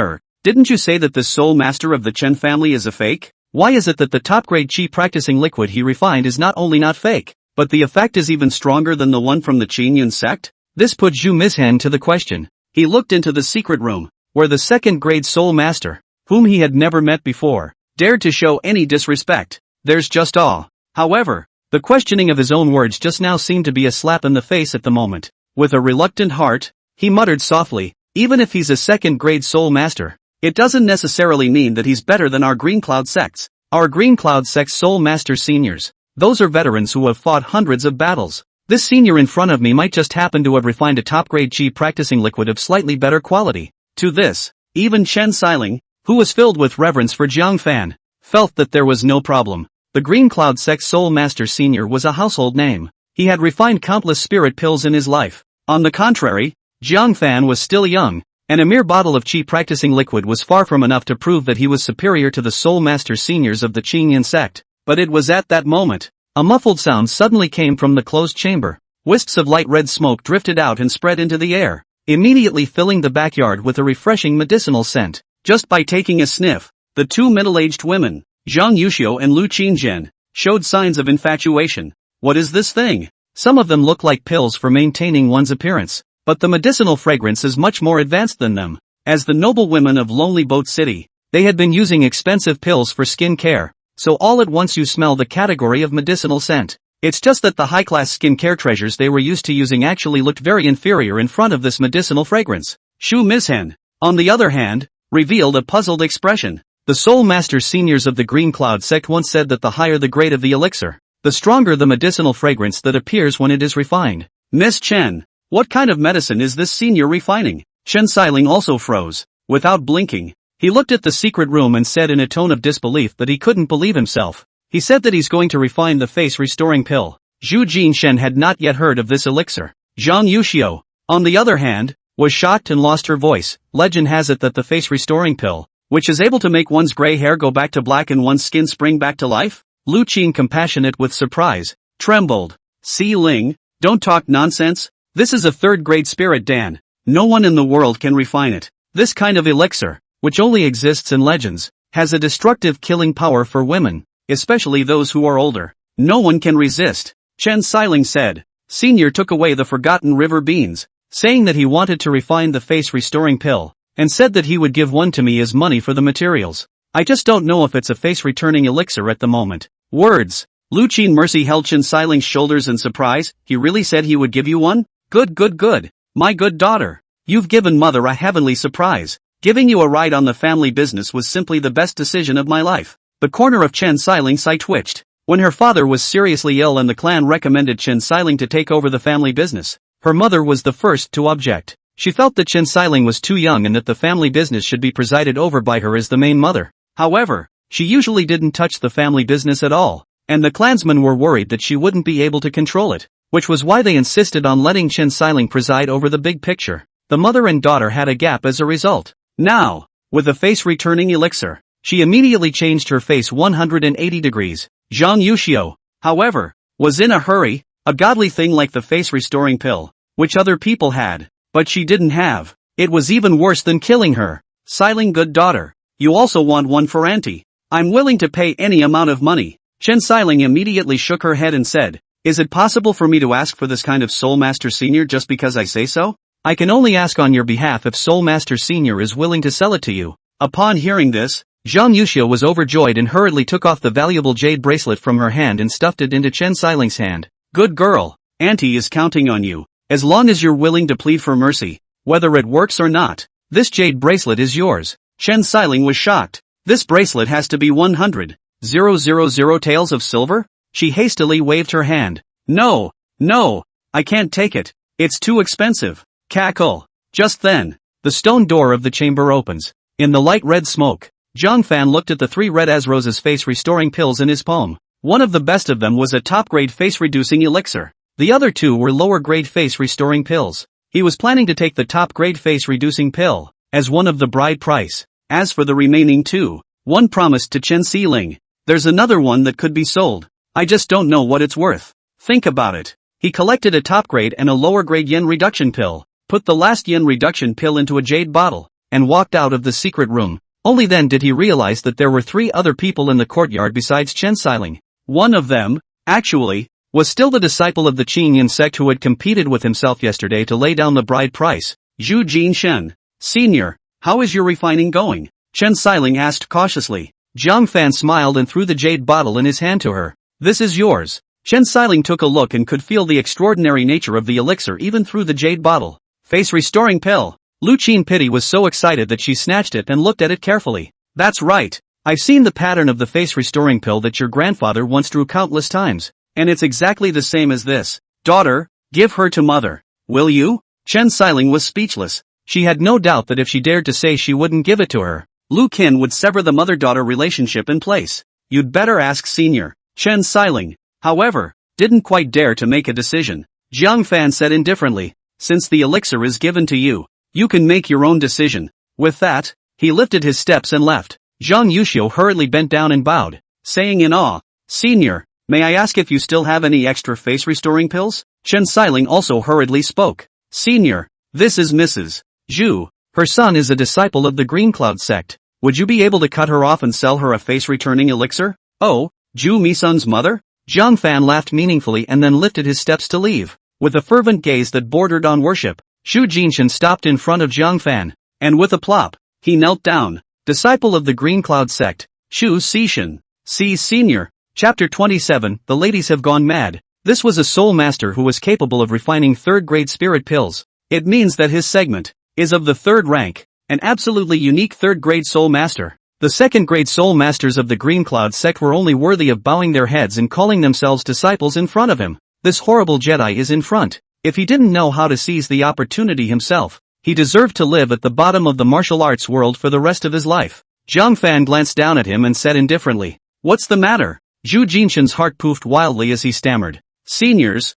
didn't you say that the soul master of the Chen family is a fake? Why is it that the top-grade qi practicing liquid he refined is not only not fake, but the effect is even stronger than the one from the Qingyan sect? This put Xu Mizhan to the question. He looked into the secret room, where the second-grade soul master, whom he had never met before, dared to show any disrespect. There's just awe. However, the questioning of his own words just now seemed to be a slap in the face at the moment. With a reluctant heart, he muttered softly, Even if he's a second-grade soul master, it doesn't necessarily mean that he's better than our Green Cloud sects. Our Green Cloud sect's soul master seniors, those are veterans who have fought hundreds of battles. This senior in front of me might just happen to have refined a top-grade qi practicing liquid of slightly better quality. To this, even Chen Xiling, who was filled with reverence for Jiang Fan, felt that there was no problem. The Green Cloud sect's soul master senior was a household name. He had refined countless spirit pills in his life. On the contrary, Jiang Fan was still young, and a mere bottle of qi practicing liquid was far from enough to prove that he was superior to the soul master seniors of the Qingyan sect. But it was at that moment, a muffled sound suddenly came from the closed chamber. Wisps of light red smoke drifted out and spread into the air, immediately filling the backyard with a refreshing medicinal scent. Just by taking a sniff, the two middle-aged women, Zhang Yuxiu and Lu Qinzhen, showed signs of infatuation. What is this thing? Some of them look like pills for maintaining one's appearance, but the medicinal fragrance is much more advanced than them. As the noble women of Lonely Boat City, they had been using expensive pills for skin care, so all at once you smell the category of medicinal scent. It's just that the high-class skincare treasures they were used to using actually looked very inferior in front of this medicinal fragrance. Shu Mizhen, on the other hand, revealed a puzzled expression. The Soul Master seniors of the Green Cloud sect once said that the higher the grade of the elixir, the stronger the medicinal fragrance that appears when it is refined. Miss Chen, what kind of medicine is this senior refining? Chen Xiling also froze. Without blinking, he looked at the secret room and said in a tone of disbelief that he couldn't believe himself. He said that he's going to refine the face-restoring pill. Zhu Jinshen had not yet heard of this elixir. Zhang Yuxiu, on the other hand, was shocked and lost her voice. Legend has it that the face-restoring pill, which is able to make one's gray hair go back to black and one's skin spring back to life? Lu Qin, compassionate with surprise, trembled. Si Ling, don't talk nonsense. This is a third-grade spirit Dan. No one in the world can refine it. This kind of elixir, which only exists in legends, has a destructive killing power for women, especially those who are older. No one can resist. Chen Xiling said. Senior took away the forgotten river beans, saying that he wanted to refine the face-restoring pill, and said that he would give one to me as money for the materials. I just don't know if it's a face-returning elixir at the moment. Words. Lu Qin Mercy held Chen Xiling's shoulders in surprise. He really said he would give you one? Good, good, good. My good daughter. You've given mother a heavenly surprise. Giving you a ride on the family business was simply the best decision of my life. The corner of Chen Xiling's eye twitched. When her father was seriously ill and the clan recommended Chen Xiling to take over the family business, her mother was the first to object. She felt that Chen Xiling was too young and that the family business should be presided over by her as the main mother. However, she usually didn't touch the family business at all, and the clansmen were worried that she wouldn't be able to control it, which was why they insisted on letting Chen Xiling preside over the big picture. The mother and daughter had a gap as a result. Now, with the face-returning elixir, she immediately changed her face 180 degrees. Zhang Yuxiu, however, was in a hurry, a godly thing like the face-restoring pill, which other people had, but she didn't have. It was even worse than killing her. Xiling, good daughter, you also want one for auntie. I'm willing to pay any amount of money. Chen Xiling immediately shook her head and said, is it possible for me to ask for this kind of Soul Master Senior just because I say so? I can only ask on your behalf if Soul Master Senior is willing to sell it to you. Upon hearing this, Zhang Yuxiu was overjoyed and hurriedly took off the valuable jade bracelet from her hand and stuffed it into Chen Xiling's hand. Good girl, auntie is counting on you. As long as you're willing to plead for mercy, whether it works or not, this jade bracelet is yours. Chen Xiling was shocked. This bracelet has to be 100,000 taels of silver? She hastily waved her hand. No, no, I can't take it. It's too expensive. Cackle. Just then, the stone door of the chamber opens. In the light red smoke, Zhang Fan looked at the 3 red as roses face-restoring pills in his palm. One of the best of them was a top-grade face-reducing elixir. The other 2 were lower-grade face-restoring pills. He was planning to take the top-grade face-reducing pill as one of the bride price. As for the remaining 2, one promised to Chen Xiling. There's another one that could be sold. I just don't know what it's worth. Think about it. He collected a top-grade and a lower-grade yen reduction pill, put the last yen reduction pill into a jade bottle, and walked out of the secret room. Only then did he realize that there were 3 other people in the courtyard besides Chen Xiling. One of them, actually, was still the disciple of the Qingyun sect who had competed with himself yesterday to lay down the bride price. Zhu Jinshen. Senior, how is your refining going? Chen Xiling asked cautiously. Zhang Fan smiled and threw the jade bottle in his hand to her. This is yours. Chen Xiling took a look and could feel the extraordinary nature of the elixir even through the jade bottle. Face-restoring pill. Lu Qin Pity was so excited that she snatched it and looked at it carefully. That's right. I've seen the pattern of the face-restoring pill that your grandfather once drew countless times, and it's exactly the same as this. Daughter, give her to mother. Will you? Chen Xiling was speechless. She had no doubt that if she dared to say she wouldn't give it to her, Lu Qin would sever the mother-daughter relationship in place. You'd better ask Senior. Chen Xiling, however, didn't quite dare to make a decision. Jiang Fan said indifferently, since the elixir is given to you, you can make your own decision. With that, he lifted his steps and left. Zhang Yuxiu hurriedly bent down and bowed, saying in awe, Senior, may I ask if you still have any extra face-restoring pills? Chen Xiling also hurriedly spoke. Senior, this is Mrs. Zhu. Her son is a disciple of the Green Cloud sect. Would you be able to cut her off and sell her a face-returning elixir? Oh, Zhu Mison's mother? Jiang Fan laughed meaningfully and then lifted his steps to leave. With a fervent gaze that bordered on worship, Shu Jinshan stopped in front of Jiang Fan, and with a plop, he knelt down. Disciple of the Green Cloud sect, Shu Xishan. See Senior. Chapter 27, The ladies have gone mad. This was a soul master who was capable of refining third-grade spirit pills. It means that his segment is of the third rank, an absolutely unique third-grade soul master. The second-grade soul masters of the Green Cloud sect were only worthy of bowing their heads and calling themselves disciples in front of him. This horrible Jedi is in front. If he didn't know how to seize the opportunity himself, he deserved to live at the bottom of the martial arts world for the rest of his life. Zhang Fan glanced down at him and said indifferently, "What's the matter?" Zhu Jinshan's heart poofed wildly as he stammered, Seniors,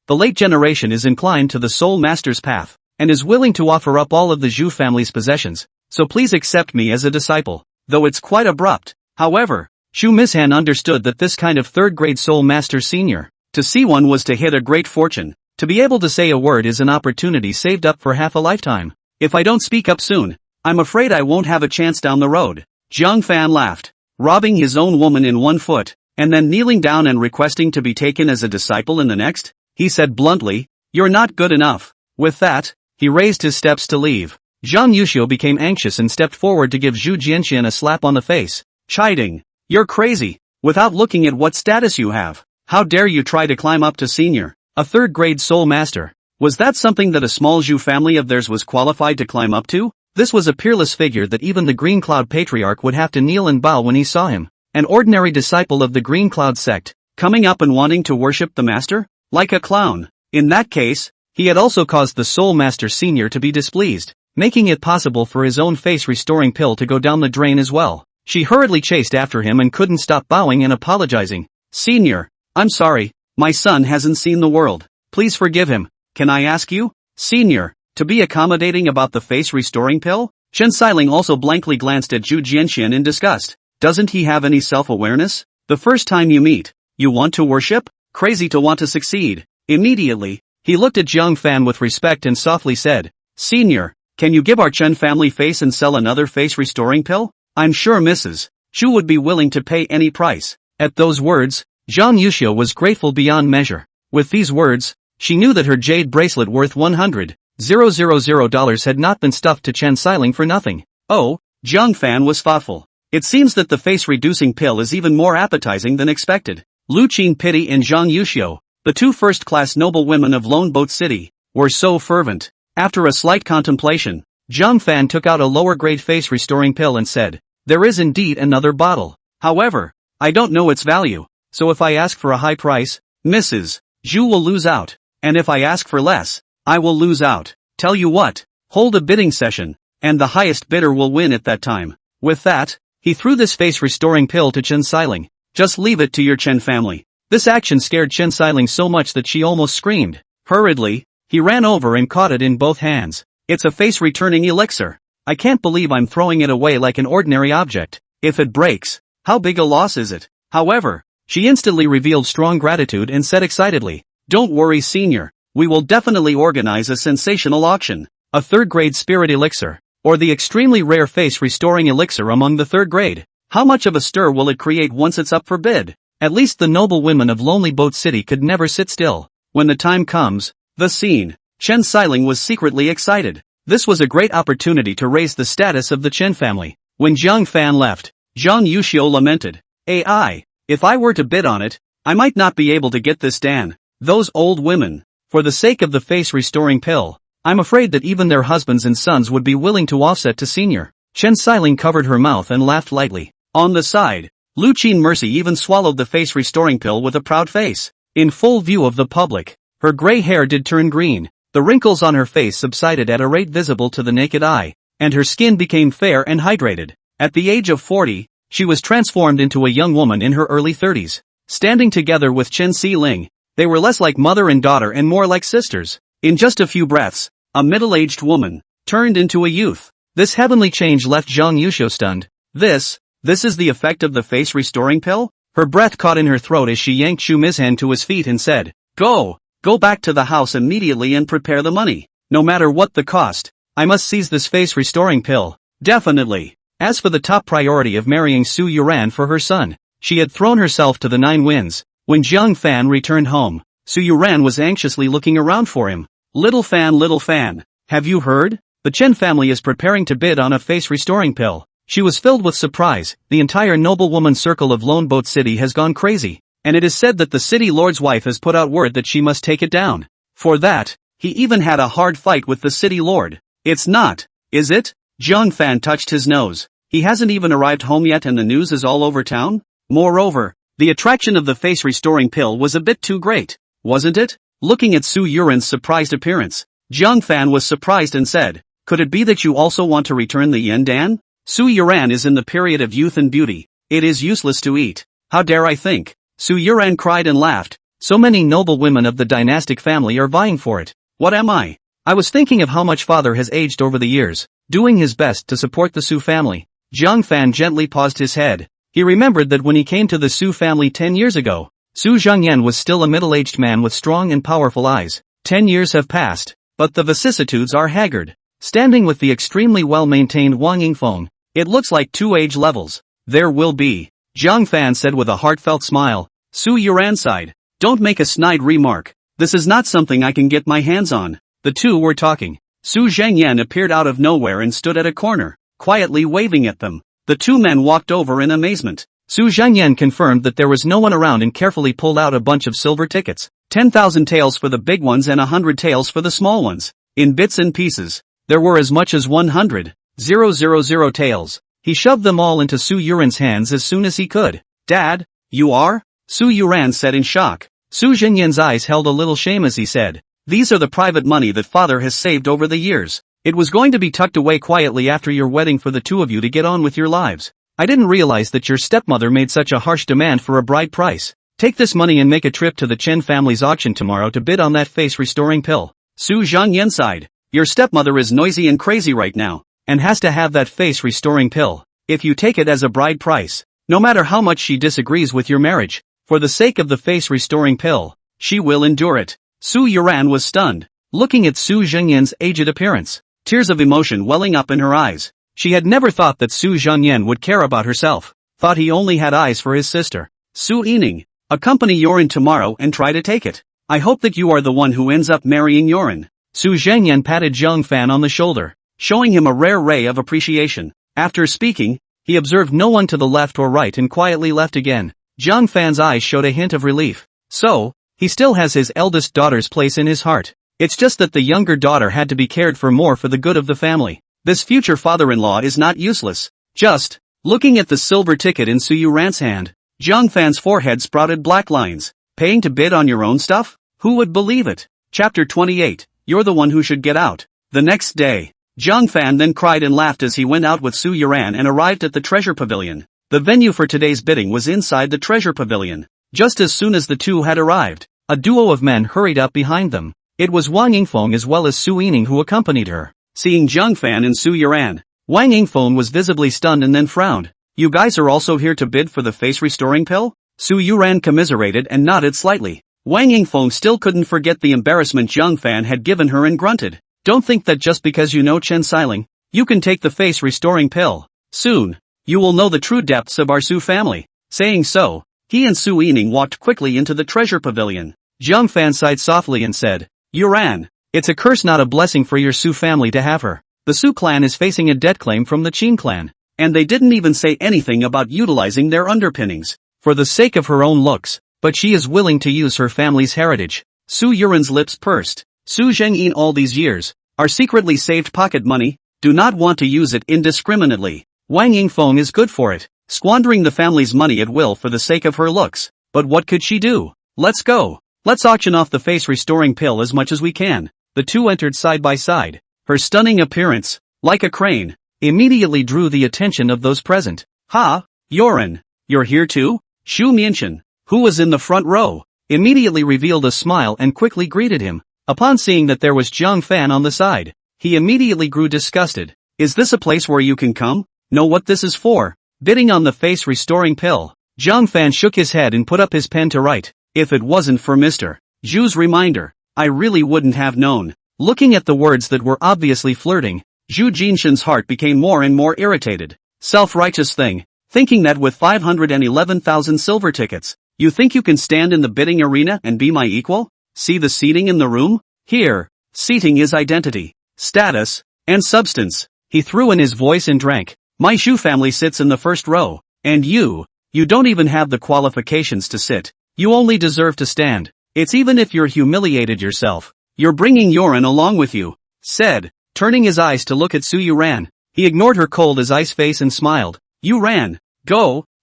the late generation is inclined to the soul master's path, and is willing to offer up all of the Zhu family's possessions, so please accept me as a disciple, though it's quite abrupt." However, Xu Mizhan understood that this kind of third-grade soul master senior, to see one was to hit a great fortune. To be able to say a word is an opportunity saved up for half a lifetime. If I don't speak up soon, I'm afraid I won't have a chance down the road. Zhang Fan laughed, robbing his own woman in one foot, and then kneeling down and requesting to be taken as a disciple in the next. He said bluntly, "You're not good enough." With that, he raised his steps to leave. Zhang Yuxiu became anxious and stepped forward to give Zhu Jinshan a slap on the face, chiding, "You're crazy, without looking at what status you have. How dare you try to climb up to senior, a third-grade soul master? Was that something that a small Zhu family of theirs was qualified to climb up to?" This was a peerless figure that even the Green Cloud Patriarch would have to kneel and bow when he saw him. An ordinary disciple of the Green Cloud sect, coming up and wanting to worship the master? Like a clown. In that case, he had also caused the Soul Master Senior to be displeased, making it possible for his own face-restoring pill to go down the drain as well. She hurriedly chased after him and couldn't stop bowing and apologizing. "Senior, I'm sorry, my son hasn't seen the world. Please forgive him. Can I ask you, Senior, to be accommodating about the face-restoring pill?" Chen Xiling also blankly glanced at Zhu Jinshan in disgust. Doesn't he have any self-awareness? The first time you meet, you want to worship? Crazy to want to succeed. Immediately, he looked at Zhang Fan with respect and softly said, "Senior, can you give our Chen family face and sell another face-restoring pill? I'm sure Mrs. Zhu would be willing to pay any price." At those words, Zhang Yuxiu was grateful beyond measure. With these words, she knew that her jade bracelet worth $100,000 had not been stuffed to Chen Xiling for nothing. Oh, Zhang Fan was thoughtful. It seems that the face-reducing pill is even more appetizing than expected. Lu Qinpidi and Zhang Yuxiu, the two first-class noble women of Lone Boat City, were so fervent. After a slight contemplation, Zhang Fan took out a lower-grade face-restoring pill and said, "There is indeed another bottle. However, I don't know its value, so if I ask for a high price, Mrs. Zhu will lose out, and if I ask for less, I will lose out. Tell you what, hold a bidding session, and the highest bidder will win at that time." With that, he threw this face-restoring pill to Chen Xiling. "Just leave it to your Chen family." This action scared Chen Xiling so much that she almost screamed. Hurriedly, he ran over and caught it in both hands. "It's a face-returning elixir. I can't believe I'm throwing it away like an ordinary object. If it breaks, how big a loss is it?" However, she instantly revealed strong gratitude and said excitedly, "Don't worry, Senior. We will definitely organize a sensational auction. A third-grade spirit elixir, or the extremely rare face-restoring elixir among the third grade. How much of a stir will it create once it's up for bid? At least the noble women of Lonely Boat City could never sit still. When the time comes, the scene." Chen Xiling was secretly excited. This was a great opportunity to raise the status of the Chen family. When Zhang Fan left, Zhang Yuxiu lamented, "AI, if I were to bid on it, I might not be able to get this done. Those old women, for the sake of the face-restoring pill, I'm afraid that even their husbands and sons would be willing to offset to Senior." Chen Xiling covered her mouth and laughed lightly. On the side, Lu Qin Mercy even swallowed the face-restoring pill with a proud face. In full view of the public, her gray hair did turn green, the wrinkles on her face subsided at a rate visible to the naked eye, and her skin became fair and hydrated. At the age of 40, she was transformed into a young woman in her early 30s. Standing together with Chen Xiling, they were less like mother and daughter and more like sisters. In just a few breaths, a middle-aged woman turned into a youth. This heavenly change left Zhang Yuxiu stunned. This is the effect of the face-restoring pill? Her breath caught in her throat as she yanked Xu Mizhan to his feet and said, Go back to the house immediately and prepare the money. No matter what the cost, I must seize this face-restoring pill. Definitely. As for the top priority of marrying Su Yuran for her son, she had thrown herself to the 9 winds. When Zhang Fan returned home, Su Yuran was anxiously looking around for him. Little fan, have you heard? The Chen family is preparing to bid on a face-restoring pill. She was filled with surprise. The entire noblewoman circle of Lone Boat City has gone crazy. and it is said that the city lord's wife has put out word that she must take it down. For that, he even had a hard fight with the city lord. It's not, is it? Jiang Fan touched his nose. He hasn't even arrived home yet and the news is all over town? Moreover, the attraction of the face-restoring pill was a bit too great, wasn't it? Looking at Su Yuran's surprised appearance, Jiang Fan was surprised and said, could it be that you also want to return the yen dan? Su Yuran is in the period of youth and beauty. It is useless to eat. How dare I think? Su Yuran cried and laughed. So many noble women of the dynastic family are vying for it. What am I? I was thinking of how much father has aged over the years, doing his best to support the Su family. Jiang Fan gently paused his head. He remembered that when he came to the Su family 10 years ago, Su Zhangyan was still a middle-aged man with strong and powerful eyes. 10 years have passed, but the vicissitudes are haggard. Standing with the extremely well-maintained Wang Yingfeng, it looks like two age levels. There will be, Jiang Fan said with a heartfelt smile. Su Yuran sighed. Don't make a snide remark. This is not something I can get my hands on. The two were talking. Su Zhangyan appeared out of nowhere and stood at a corner, quietly waving at them. The two men walked over in amazement. Su Zhangyan confirmed that there was no one around and carefully pulled out a bunch of silver tickets. 10,000 taels for the big ones and 100 taels for the small ones. In bits and pieces. There were as much as 100,000 taels. He shoved them all into Su Yuran's hands as soon as he could. Dad, you are? Su Yuran said in shock. Su Zhengyan's eyes held a little shame as he said, these are the private money that father has saved over the years. It was going to be tucked away quietly after your wedding for the two of you to get on with your lives. I didn't realize that your stepmother made such a harsh demand for a bride price. Take this money and make a trip to the Chen family's auction tomorrow to bid on that face-restoring pill. Su Zhangyan sighed. Your stepmother is noisy and crazy right now, and has to have that face-restoring pill. If you take it as a bride price, no matter how much she disagrees with your marriage, for the sake of the face-restoring pill, she will endure it. Su Yuran was stunned, looking at Su Zhengyan's aged appearance, tears of emotion welling up in her eyes. She had never thought that Su Zhengyan would care about herself, thought he only had eyes for his sister. Su Yining, accompany Yoren tomorrow and try to take it. I hope that you are the one who ends up marrying Yoren. Su Zhengyan patted Jiang Fan on the shoulder, showing him a rare ray of appreciation. After speaking, he observed no one to the left or right and quietly left again. Jiang Fan's eyes showed a hint of relief. So, he still has his eldest daughter's place in his heart. It's just that the younger daughter had to be cared for more for the good of the family. This future father-in-law is not useless. Just, looking at the silver ticket in Su Yuran's hand, Jiang Fan's forehead sprouted black lines. Paying to bid on your own stuff? Who would believe it? Chapter 28, You're the one who should get out. The next day, Jiang Fan then cried and laughed as he went out with Su Yuran and arrived at the treasure pavilion. The venue for today's bidding was inside the treasure pavilion. Just as soon as the two had arrived, a duo of men hurried up behind them. It was Wang Yingfeng as well as Su Yining who accompanied her. Seeing Jiang Fan and Su Yuran, Wang Yingfeng was visibly stunned and then frowned. You guys are also here to bid for the face-restoring pill? Su Yuran commiserated and nodded slightly. Wang Yingfeng still couldn't forget the embarrassment Jiang Fan had given her and grunted. Don't think that just because you know Chen Xiling, you can take the face-restoring pill. Soon, you will know the true depths of our Su family. Saying so, he and Su Yining walked quickly into the treasure pavilion. Jiang Fan sighed softly and said, Yuran, it's a curse not a blessing for your Su family to have her. The Su clan is facing a debt claim from the Qin clan, and they didn't even say anything about utilizing their underpinnings, for the sake of her own looks, but she is willing to use her family's heritage. Su Yuran's lips pursed. Su Zhengyin all these years, our secretly saved pocket money, do not want to use it indiscriminately. Wang Yingfeng is good for it, squandering the family's money at will for the sake of her looks. But what could she do? Let's go. Let's auction off the face-restoring pill as much as we can. The two entered side by side. Her stunning appearance, like a crane, immediately drew the attention of those present. Ha, Yoren, you're here too? Xu Mianchen, who was in the front row, immediately revealed a smile and quickly greeted him. Upon seeing that there was Jiang Fan on the side, he immediately grew disgusted. Is this a place where you can come? Know what this is for? Bidding on the face-restoring pill. Jiang Fan shook his head and put up his pen to write. If it wasn't for Mr. Zhu's reminder, I really wouldn't have known. Looking at the words that were obviously flirting, Zhu Jinshan's heart became more and more irritated. Self-righteous thing, thinking that with 511,000 silver tickets, you think you can stand in the bidding arena and be my equal? See the seating in the room? Here, seating is identity, status, and substance. He threw in his voice and drank. My Zhu family sits in the first row, and you don't even have the qualifications to sit. You only deserve to stand. It's even if you're humiliated yourself. You're bringing Yoran along with you, said, turning his eyes to look at Su Yuran. He ignored her cold as ice face and smiled. Yuran,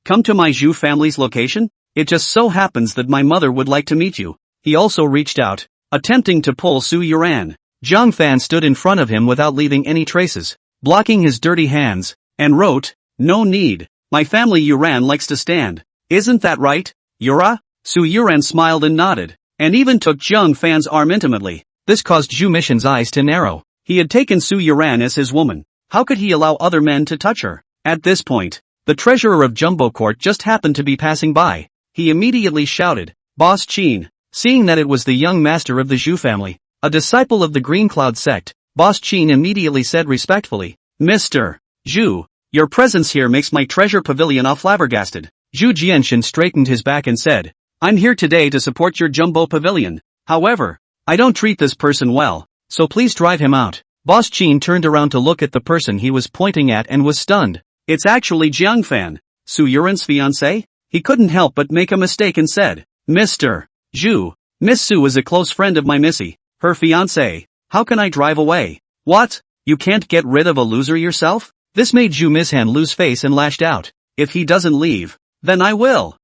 come to my Zhu family's location? It just so happens that my mother would like to meet you. He also reached out, attempting to pull Su Yuran. Zhang Fan stood in front of him without leaving any traces, blocking his dirty hands, and wrote, "No need. My family Yuran likes to stand. Isn't that right, Yura?" Su Yuran smiled and nodded, and even took Zhang Fan's arm intimately. This caused Zhu Mishan's eyes to narrow. He had taken Su Yuran as his woman. How could he allow other men to touch her? At this point, the treasurer of Jumbo Court just happened to be passing by. He immediately shouted, "Boss Qin!" Seeing that it was the young master of the Zhu family, a disciple of the Green Cloud sect, Boss Qin immediately said respectfully, "Mr. Zhu, your presence here makes my treasure pavilion all flabbergasted." Zhu Jianshan straightened his back and said, "I'm here today to support your Jumbo Pavilion. However, I don't treat this person well, so please drive him out." Boss Qin turned around to look at the person he was pointing at and was stunned. It's actually Jiang Fan, Su Yuran's fiancé? He couldn't help but make a mistake and said, "Mr. Zhu, Miss Su is a close friend of my missy, her fiancé. How can I drive away?" "What? You can't get rid of a loser yourself?" This made Zhu Mishan lose face and lashed out. "If he doesn't leave, then I will."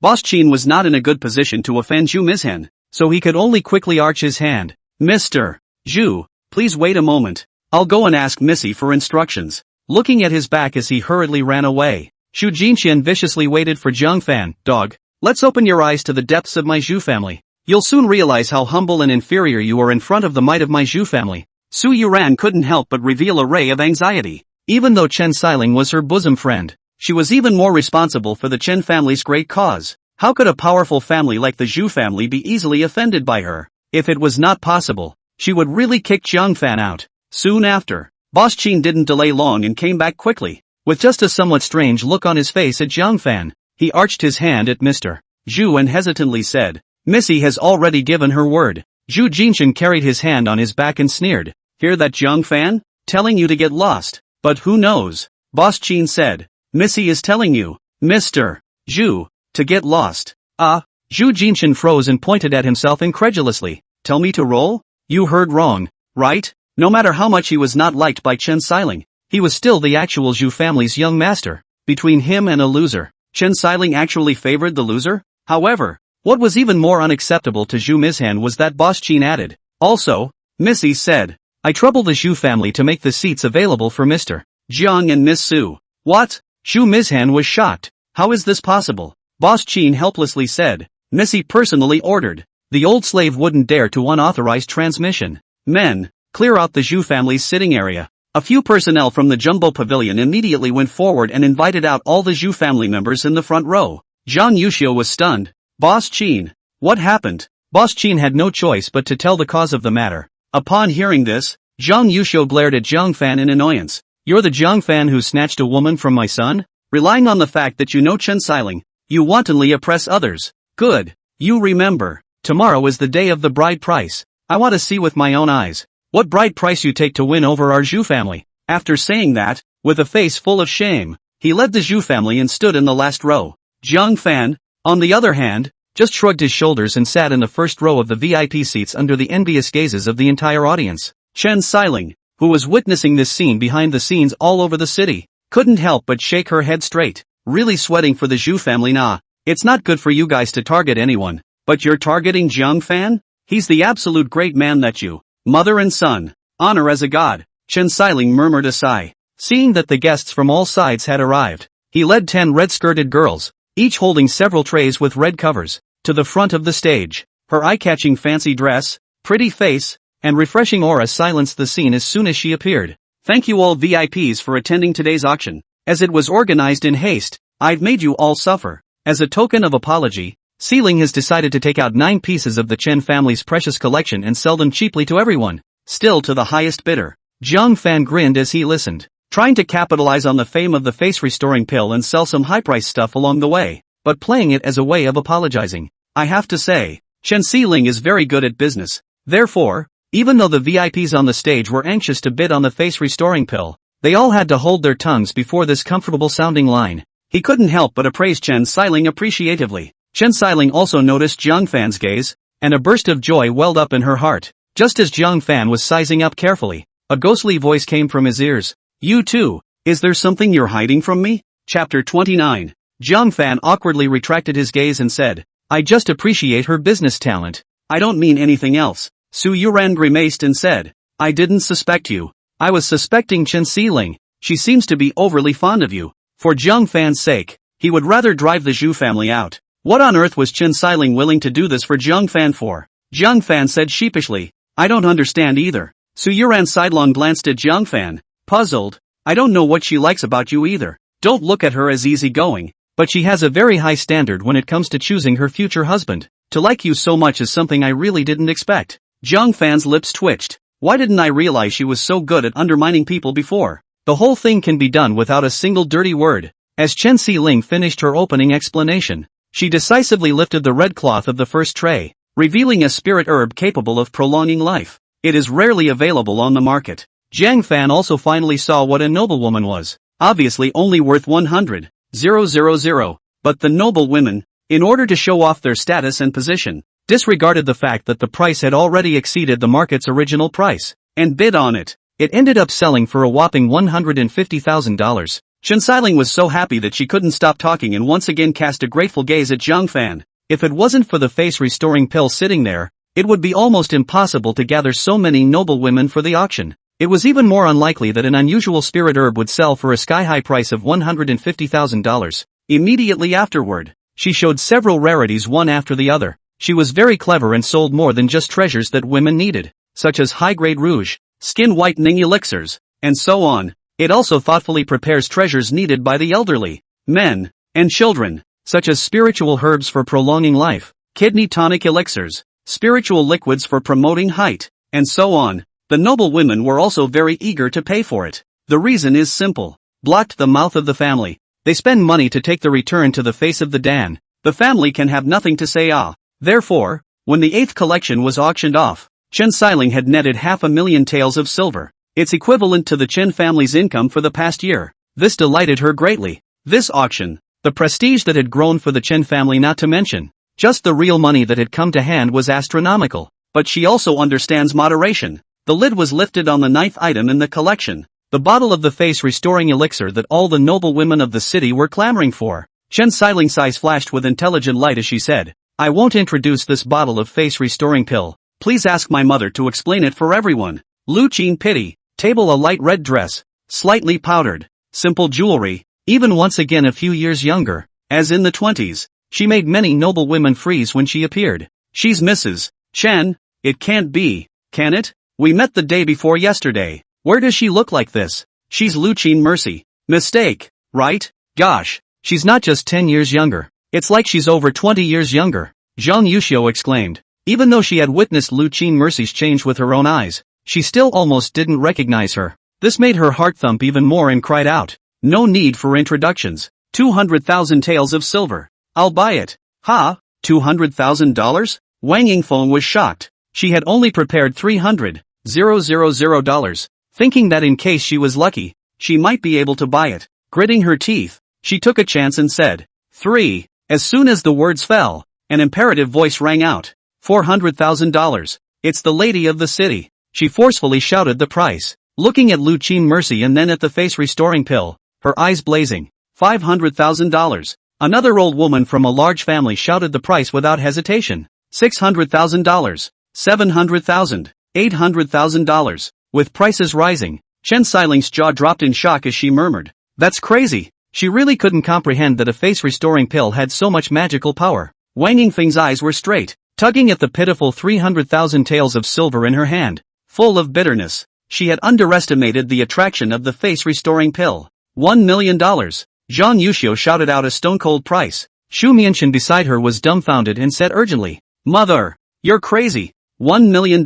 Boss Qin was not in a good position to offend Zhu Mishan, so he could only quickly arch his hand. "Mr. Zhu, please wait a moment. I'll go and ask Missy for instructions." Looking at his back as he hurriedly ran away, Xu Jinxian viciously waited for Zhang Fan. "Dog, let's open your eyes to the depths of my Zhu family. You'll soon realize how humble and inferior you are in front of the might of my Zhu family." Su Yuran couldn't help but reveal a ray of anxiety. Even though Chen Xiling was her bosom friend, she was even more responsible for the Chen family's great cause. How could a powerful family like the Zhu family be easily offended by her? If it was not possible, she would really kick Zhang Fan out. Soon after, Boss Qin didn't delay long and came back quickly, with just a somewhat strange look on his face at Zhang Fan. He arched his hand at Mr. Zhu and hesitantly said, "Missy has already given her word." Zhu Jinshan carried his hand on his back and sneered, "Hear that, Zhang Fan? Telling you to get lost. But who knows?" Boss Qin said, "Missy is telling you, Mr. Zhu, to get lost." Zhu Jinshan froze and pointed at himself incredulously. "Tell me to roll? You heard wrong, right?" No matter how much he was not liked by Chen Xiling, he was still the actual Zhu family's young master. Between him and a loser, Chen Xiling actually favored the loser? However, what was even more unacceptable to Zhu Mishan was that Boss Qin added, "Also, Missy said, I trouble the Zhu family to make the seats available for Mr. Jiang and Miss Su." What? Zhu Mishan was shocked. How is this possible? Boss Qin helplessly said, "Missy personally ordered. The old slave wouldn't dare to unauthorized transmission. Men, clear out the Zhu family's sitting area." A few personnel from the Jumbo Pavilion immediately went forward and invited out all the Zhu family members in the front row. Zhang Yuxiu was stunned. "Boss Qin, what happened?" Boss Qin had no choice but to tell the cause of the matter. Upon hearing this, Zhang Yuxiu glared at Zhang Fan in annoyance. "You're the Zhang Fan who snatched a woman from my son? Relying on the fact that you know Chen Xiling, you wantonly oppress others. Good. You remember, tomorrow is the day of the bride price. I want to see with my own eyes what bride price you take to win over our Zhu family." After saying that, with a face full of shame, he led the Zhu family and stood in the last row. Zhang Fan, on the other hand, just shrugged his shoulders and sat in the first row of the VIP seats under the envious gazes of the entire audience. Chen Xiling, who was witnessing this scene behind the scenes all over the city, couldn't help but shake her head straight. Really sweating for the Zhu family. Nah, it's not good for you guys to target anyone, but you're targeting Zhang Fan? He's the absolute great man that you, mother and son, honor as a god. Chen Xiling murmured a sigh. Seeing that the guests from all sides had arrived, he led 10 red-skirted girls, each holding several trays with red covers, to the front of the stage. Her eye-catching fancy dress, pretty face, and refreshing aura silenced the scene as soon as she appeared. "Thank you all VIPs for attending today's auction. As it was organized in haste, I've made you all suffer. As a token of apology, Xiling has decided to take out 9 pieces of the Chen family's precious collection and sell them cheaply to everyone, still to the highest bidder." Zhang Fan grinned as he listened, trying to capitalize on the fame of the face-restoring pill and sell some high-priced stuff along the way, but playing it as a way of apologizing. "I have to say, Chen Xiling is very good at business." Therefore, even though the VIPs on the stage were anxious to bid on the face-restoring pill, they all had to hold their tongues before this comfortable-sounding line. He couldn't help but appraise Chen Xiling appreciatively. Chen Xiling also noticed Jiang Fan's gaze, and a burst of joy welled up in her heart. Just as Jiang Fan was sizing up carefully, a ghostly voice came from his ears. You too, is there something you're hiding from me? Chapter 29. Jiang Fan awkwardly retracted his gaze and said, I just appreciate her business talent. I don't mean anything else. Su Yuran grimaced and said, I didn't suspect you. I was suspecting Chen Xiling. She seems to be overly fond of you. For Jiang Fan's sake, he would rather drive the Zhu family out. What on earth was Chen Xiling willing to do this for Jiang Fan for? Jiang Fan said sheepishly, I don't understand either. Su Yuran sidelong glanced at Jiang Fan, puzzled. I don't know what she likes about you either. Don't look at her as easygoing, but she has a very high standard when it comes to choosing her future husband. To like you so much is something I really didn't expect. Jiang Fan's lips twitched. Why didn't I realize she was so good at undermining people before? The whole thing can be done without a single dirty word. As Chen Xiling finished her opening explanation, she decisively lifted the red cloth of the first tray, revealing a spirit herb capable of prolonging life. It is rarely available on the market. Jiang Fan also finally saw what a noblewoman was. Obviously only worth 100,000. But the noble women, in order to show off their status and position, disregarded the fact that the price had already exceeded the market's original price, and bid on it. It ended up selling for a whopping $150,000. Chen Xiling was so happy that she couldn't stop talking and once again cast a grateful gaze at Jiang Fan. If it wasn't for the face-restoring pill sitting there, it would be almost impossible to gather so many noble women for the auction. It was even more unlikely that an unusual spirit herb would sell for a sky-high price of $150,000. Immediately afterward, she showed several rarities one after the other. She was very clever and sold more than just treasures that women needed, such as high-grade rouge, skin whitening elixirs, and so on. It also thoughtfully prepares treasures needed by the elderly, men, and children, such as spiritual herbs for prolonging life, kidney tonic elixirs, spiritual liquids for promoting height, and so on. The noble women were also very eager to pay for it. The reason is simple. Blocked the mouth of the family. They spend money to take the return to the face of the Dan. The family can have nothing to say Therefore, when the 8th collection was auctioned off, Chen Xiling had netted 500,000 taels of silver. It's equivalent to the Chen family's income for the past year. This delighted her greatly. This auction, the prestige that had grown for the Chen family, not to mention just the real money that had come to hand, was astronomical. But she also understands moderation. The lid was lifted on the 9th item in the collection, the bottle of the face-restoring elixir that all the noble women of the city were clamoring for. Chen Xiling's eyes flashed with intelligent light as she said, I won't introduce this bottle of face-restoring pill. Please ask my mother to explain it for everyone. Lu Qin pity. Table a light red dress, slightly powdered, simple jewelry, even once again a few years younger, as in the 20s. She made many noble women freeze when she appeared. She's Mrs. Chen. It can't be, can it? We met the day before yesterday. Where does she look like this? She's Lu Qin Mercy. Mistake, right? Gosh, she's not just 10 years younger. It's like she's over 20 years younger. Zhang Yuxiu exclaimed. Even though she had witnessed Lu Qin Mercy's change with her own eyes, she still almost didn't recognize her. This made her heart thump even more and cried out, no need for introductions. 200,000 taels of silver. I'll buy it. Ha? $200,000? Wang Yingfeng was shocked. She had only prepared $300,000, thinking that in case she was lucky, she might be able to buy it. Gritting her teeth, she took a chance and said, 3. As soon as the words fell, an imperative voice rang out. $400,000. It's the lady of the city. She forcefully shouted the price, looking at Lu Qin Mercy and then at the face-restoring pill, her eyes blazing. $500,000. Another old woman from a large family shouted the price without hesitation. $600,000. $700,000. $800,000. With prices rising, Chen Xiling's jaw dropped in shock as she murmured, that's crazy. She really couldn't comprehend that a face-restoring pill had so much magical power. Wang Yingfeng's eyes were straight, tugging at the pitiful 300,000 taels of silver in her hand. Full of bitterness, she had underestimated the attraction of the face-restoring pill. $1 million. Zhang Yuxiu shouted out a stone-cold price. Xu Mianchen beside her was dumbfounded and said urgently, Mother, you're crazy. $1 million?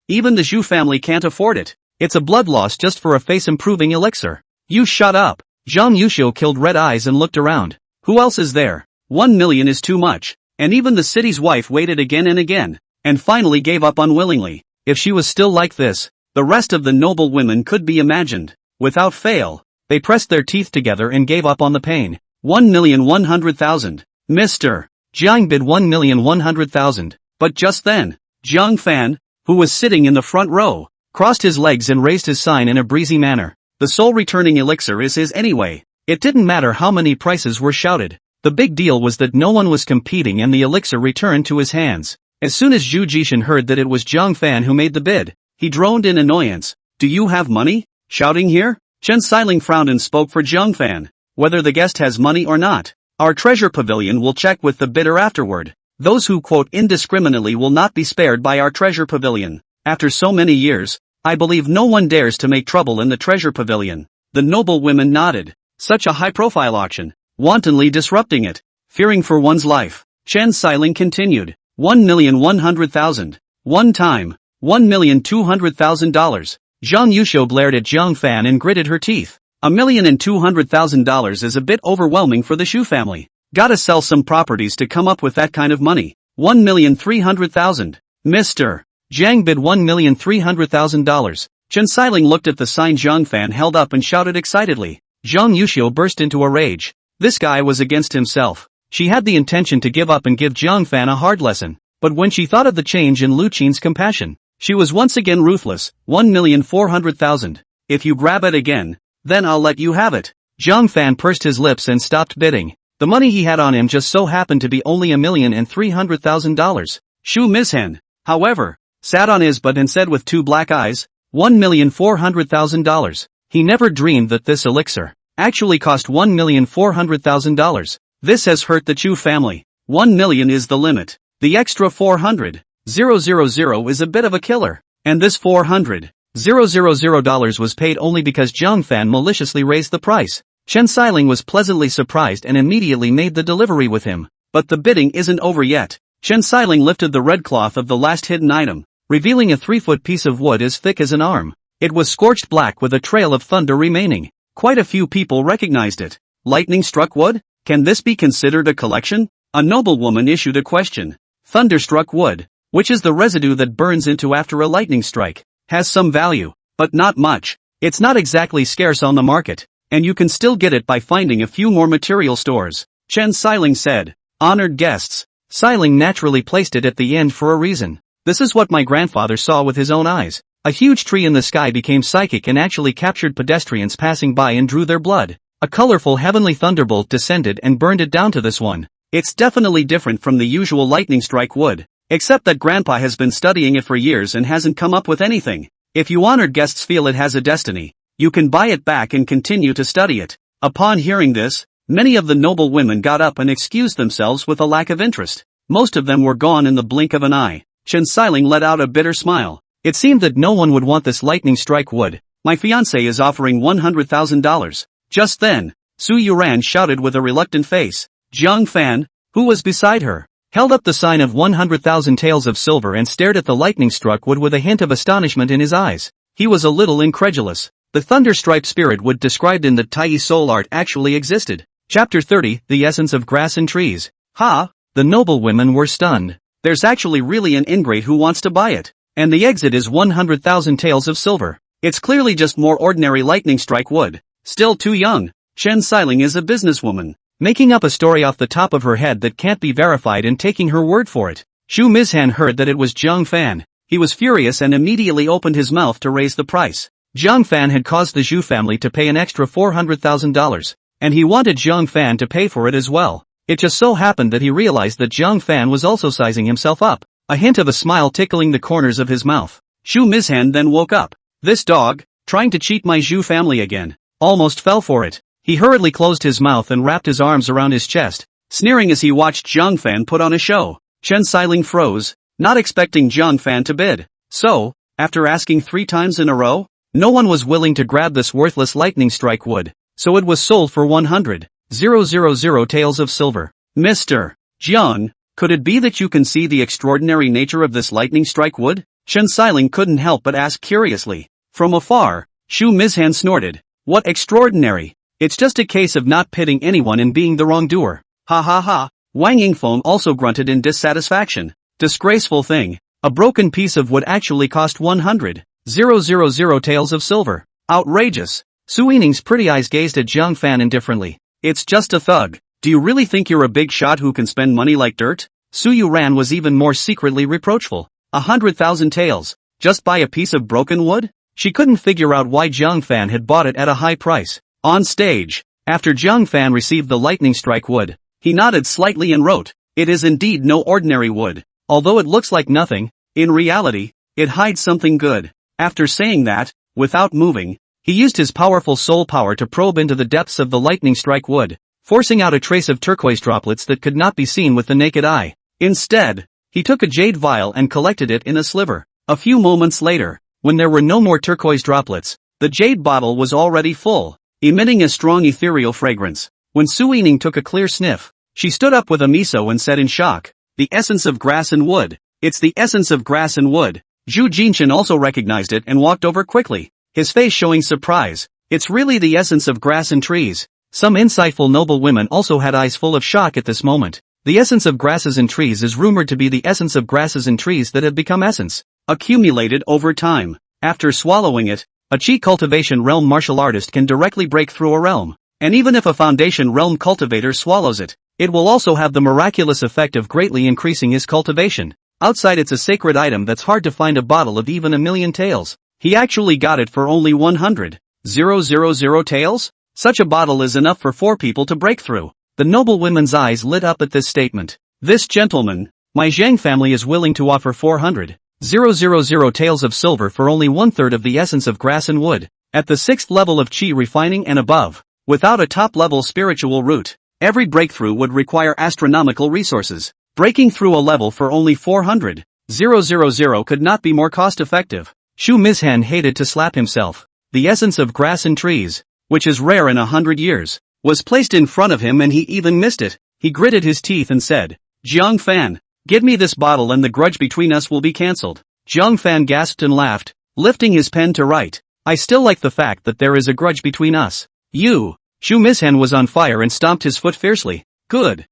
Even the Zhu family can't afford it. It's a blood loss just for a face-improving elixir. You shut up. Zhang Yuxiu killed red eyes and looked around. Who else is there? 1 million is too much. And even the city's wife waited again and again, and finally gave up unwillingly. If she was still like this, the rest of the noble women could be imagined. Without fail, they pressed their teeth together and gave up on the pain. 1,100,000. Mr. Jiang bid 1,100,000. But just then, Jiang Fan, who was sitting in the front row, crossed his legs and raised his sign in a breezy manner. The soul returning elixir is his anyway. It didn't matter how many prices were shouted. The big deal was that no one was competing and the elixir returned to his hands. As soon as Zhu Jishan heard that it was Jiang Fan who made the bid, he droned in annoyance. Do you have money? Shouting here? Chen Xiling frowned and spoke for Jiang Fan. Whether the guest has money or not, our treasure pavilion will check with the bidder afterward. Those who quote indiscriminately will not be spared by our treasure pavilion. After so many years, I believe no one dares to make trouble in the treasure pavilion. The noble women nodded. Such a high-profile auction, wantonly disrupting it, fearing for one's life. Chen Xiling continued. 1,100,000. One time. $1,200,000. Zhang Yusho glared at Jiang Fan and gritted her teeth. $1,200,000 is a bit overwhelming for the Shu family. Gotta sell some properties to come up with that kind of money. 1,300,000. Mr. Jiang bid $1,300,000. Chen Xiling looked at the sign Jiang Fan held up and shouted excitedly. Zhang Yusho burst into a rage. This guy was against himself. She had the intention to give up and give Jiang Fan a hard lesson, but when she thought of the change in Lu Qin's compassion, she was once again ruthless. 1,400,000. If you grab it again, then I'll let you have it. Jiang Fan pursed his lips and stopped bidding. The money he had on him just so happened to be only $1,300,000. Shu Mizhen, however, sat on his butt and said with two black eyes, $1,400,000. He never dreamed that this elixir actually cost $1,400,000. This has hurt the Chu family. 1 million is the limit. The extra 400,000 is a bit of a killer. And this $400,000 was paid only because Jiang Fan maliciously raised the price. Chen Xiling was pleasantly surprised and immediately made the delivery with him. But the bidding isn't over yet. Chen Xiling lifted the red cloth of the last hidden item, revealing a 3-foot piece of wood as thick as an arm. It was scorched black with a trail of thunder remaining. Quite a few people recognized it. Lightning-struck wood? Can this be considered a collection? A noblewoman issued a question. Thunderstruck wood, which is the residue that burns into after a lightning strike, has some value, but not much. It's not exactly scarce on the market, and you can still get it by finding a few more material stores. Chen Xiling said. Honored guests. Xiling naturally placed it at the end for a reason. This is what my grandfather saw with his own eyes. A huge tree in the sky became psychic and actually captured pedestrians passing by and drew their blood. A colorful heavenly thunderbolt descended and burned it down to this one. It's definitely different from the usual lightning strike wood, except that Grandpa has been studying it for years and hasn't come up with anything. If you honored guests feel it has a destiny, you can buy it back and continue to study it. Upon hearing this, many of the noble women got up and excused themselves with a lack of interest. Most of them were gone in the blink of an eye. Chen Xiling let out a bitter smile. It seemed that no one would want this lightning strike wood. My fiancé is offering $100,000. Just then, Su Yuran shouted with a reluctant face. Jiang Fan, who was beside her, held up the sign of 100,000 taels of silver and stared at the lightning-struck wood with a hint of astonishment in his eyes. He was a little incredulous. The thunder-striped spirit wood described in the Tai soul art actually existed. Chapter 30, The Essence of Grass and Trees. Ha! The noble women were stunned. There's actually really an ingrate who wants to buy it. And the exit is 100,000 taels of silver. It's clearly just more ordinary lightning strike wood. Still too young. Chen Xiling is a businesswoman, making up a story off the top of her head that can't be verified and taking her word for it. Shu Mizhan heard that it was Jiang Fan. He was furious and immediately opened his mouth to raise the price. Jiang Fan had caused the Zhu family to pay an extra $400,000, and he wanted Jiang Fan to pay for it as well. It just so happened that he realized that Jiang Fan was also sizing himself up, a hint of a smile tickling the corners of his mouth. Shu Mizhan then woke up. This dog, trying to cheat my Zhu family again, almost fell for it. He hurriedly closed his mouth and wrapped his arms around his chest, sneering as he watched Jiang Fan put on a show. Chen Xiling froze, not expecting Jiang Fan to bid. So, after asking 3 times in a row, no one was willing to grab this worthless lightning strike wood, so it was sold for 100,000 taels of silver. Mr. Jiang, could it be that you can see the extraordinary nature of this lightning strike wood? Chen Xiling couldn't help but ask curiously. From afar, Shu Mizhan snorted. What extraordinary? It's just a case of not pitting anyone and being the wrongdoer. Ha ha ha. Wang Yingfeng also grunted in dissatisfaction. Disgraceful thing. A broken piece of wood actually cost 100,000 taels of silver. Outrageous. Su Yining's pretty eyes gazed at Jiang Fan indifferently. It's just a thug. Do you really think you're a big shot who can spend money like dirt? Su Yuran was even more secretly reproachful. 100,000 taels. Just buy a piece of broken wood? She couldn't figure out why Jiang Fan had bought it at a high price. On stage, after Jiang Fan received the lightning strike wood, he nodded slightly and wrote, "It is indeed no ordinary wood. Although it looks like nothing, in reality, it hides something good." After saying that, without moving, he used his powerful soul power to probe into the depths of the lightning strike wood, forcing out a trace of turquoise droplets that could not be seen with the naked eye. Instead, he took a jade vial and collected it in a sliver. A few moments later, when there were no more turquoise droplets, the jade bottle was already full, emitting a strong ethereal fragrance. When Su Yining took a clear sniff, she stood up with a miso and said in shock, "The essence of grass and wood. It's the essence of grass and wood." Zhu Jinshan also recognized it and walked over quickly, his face showing surprise. "It's really the essence of grass and trees." Some insightful noble women also had eyes full of shock at this moment. The essence of grasses and trees is rumored to be the essence of grasses and trees that have become essence, accumulated over time. After swallowing it, a chi cultivation realm martial artist can directly break through a realm. And even if a foundation realm cultivator swallows it, it will also have the miraculous effect of greatly increasing his cultivation. Outside it's a sacred item that's hard to find a bottle of even 1,000,000 taels. He actually got it for only 100,000 taels? Such a bottle is enough for 4 people to break through. The noble women's eyes lit up at this statement. "This gentleman, my Zhang family is willing to offer 400,000 taels of silver for only 1/3 of the essence of grass and wood, at the 6th level of chi refining and above, without a top-level spiritual root. Every breakthrough would require astronomical resources. Breaking through a level for only 400,000 could not be more cost-effective." Shu Mizhan hated to slap himself. The essence of grass and trees, which is rare in 100 years, was placed in front of him and he even missed it. He gritted his teeth and said, "Jiang Fan, give me this bottle and the grudge between us will be cancelled." Jiang Fan gasped and laughed, lifting his pen to write, "I still like the fact that there is a grudge between us. You." Shu Mizhan was on fire and stomped his foot fiercely. Good.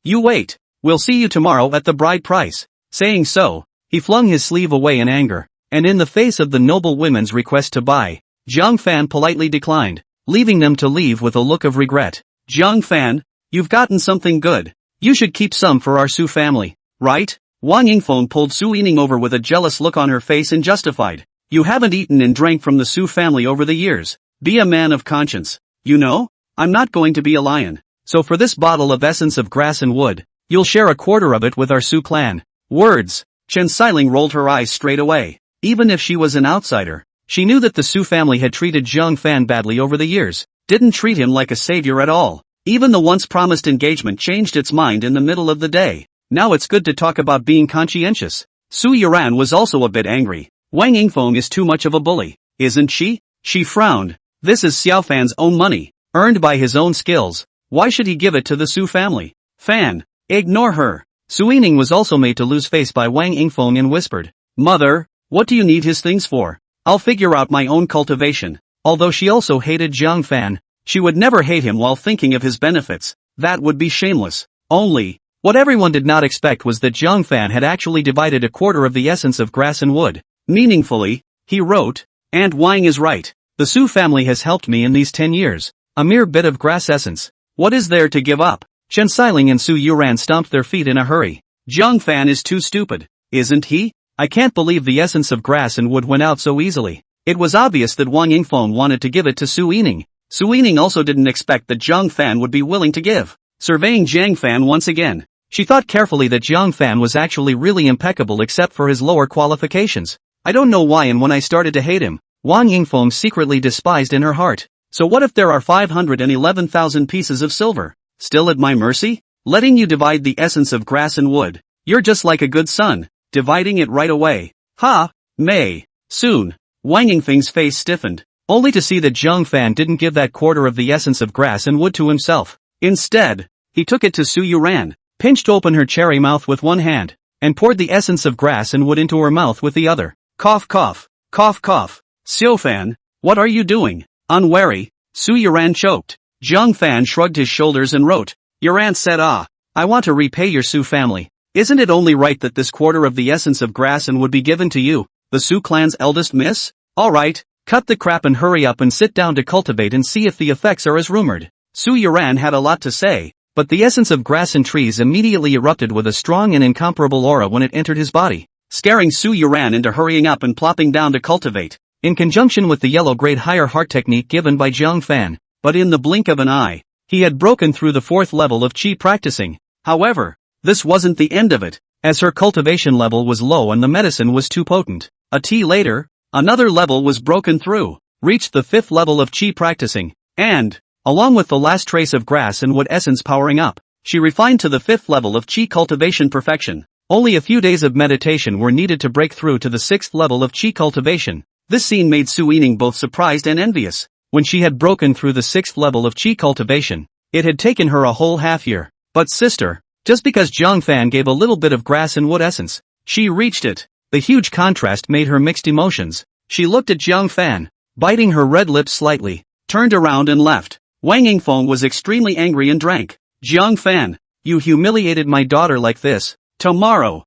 You wait. We'll see you tomorrow at the bride price." Saying so, he flung his sleeve away in anger, and in the face of the noble women's request to buy, Jiang Fan politely declined, leaving them to leave with a look of regret. "Jiang Fan, you've gotten something good. You should keep some for our Su family, right?" Wang Yingfeng pulled Su Yining over with a jealous look on her face and justified. "You haven't eaten and drank from the Su family over the years. Be a man of conscience. You know, I'm not going to be a lion. So for this bottle of essence of grass and wood, you'll share a quarter of it with our Su clan." Words. Chen Xiling rolled her eyes straight away. Even if she was an outsider, she knew that the Su family had treated Jiang Fan badly over the years, didn't treat him like a savior at all. Even the once promised engagement changed its mind in the middle of the day. Now it's good to talk about being conscientious. Su Yuran was also a bit angry. Wang Yingfeng is too much of a bully, isn't she? She frowned. This is Xiao Fan's own money, earned by his own skills. Why should he give it to the Su family? Fan, ignore her. Su Yining was also made to lose face by Wang Yingfeng and whispered, "Mother, what do you need his things for? I'll figure out my own cultivation." Although she also hated Jiang Fan, she would never hate him while thinking of his benefits. That would be shameless. Only, what everyone did not expect was that Jiang Fan had actually divided a quarter of the essence of grass and wood. Meaningfully, he wrote, "And Wang is right. The Su family has helped me in these 10 years. A mere bit of grass essence. What is there to give up?" Chen Xiling and Su Yuran stomped their feet in a hurry. "Jiang Fan is too stupid, isn't he? I can't believe the essence of grass and wood went out so easily." It was obvious that Wang Yingfeng wanted to give it to Su Yining. Su Yining also didn't expect that Jiang Fan would be willing to give. Surveying Jiang Fan once again, she thought carefully that Jiang Fan was actually really impeccable except for his lower qualifications. I don't know why and when I started to hate him, Wang Yingfeng secretly despised in her heart. So what if there are 511,000 pieces of silver? Still at my mercy? Letting you divide the essence of grass and wood. You're just like a good son, dividing it right away. Ha! May. Soon. Wang Yingfeng's face stiffened, only to see that Jiang Fan didn't give that quarter of the essence of grass and wood to himself. Instead, he took it to Su Yuran, pinched open her cherry mouth with one hand, and poured the essence of grass and wood into her mouth with the other. Cough cough. Cough cough. Xiao Fan, what are you doing? Unwary, Su Yuran choked. Jiang Fan shrugged his shoulders and wrote, "Your aunt said I want to repay your Su family. Isn't it only right that this quarter of the essence of grass and would be given to you, the Su clan's eldest miss? Alright, cut the crap and hurry up and sit down to cultivate and see if the effects are as rumored." Su Yuran had a lot to say, but the essence of grass and trees immediately erupted with a strong and incomparable aura when it entered his body, scaring Su Yuran into hurrying up and plopping down to cultivate, in conjunction with the yellow grade higher heart technique given by Jiang Fan. But in the blink of an eye, he had broken through the 4th level of Qi practicing. However, this wasn't the end of it, as her cultivation level was low and the medicine was too potent. A T later, another level was broken through, reached the 5th level of Qi practicing, and, along with the last trace of grass and wood essence powering up, she refined to the 5th level of Qi cultivation perfection. Only a few days of meditation were needed to break through to the 6th level of Qi cultivation. This scene made Su Yining both surprised and envious. When she had broken through the 6th level of Qi cultivation, it had taken her a whole half year. But sister, just because Jiang Fan gave a little bit of grass and wood essence, she reached it. The huge contrast made her mixed emotions. She looked at Jiang Fan, biting her red lips slightly, turned around and left. Wang Yingfeng was extremely angry and drank. Jiang Fan, you humiliated my daughter like this. Tomorrow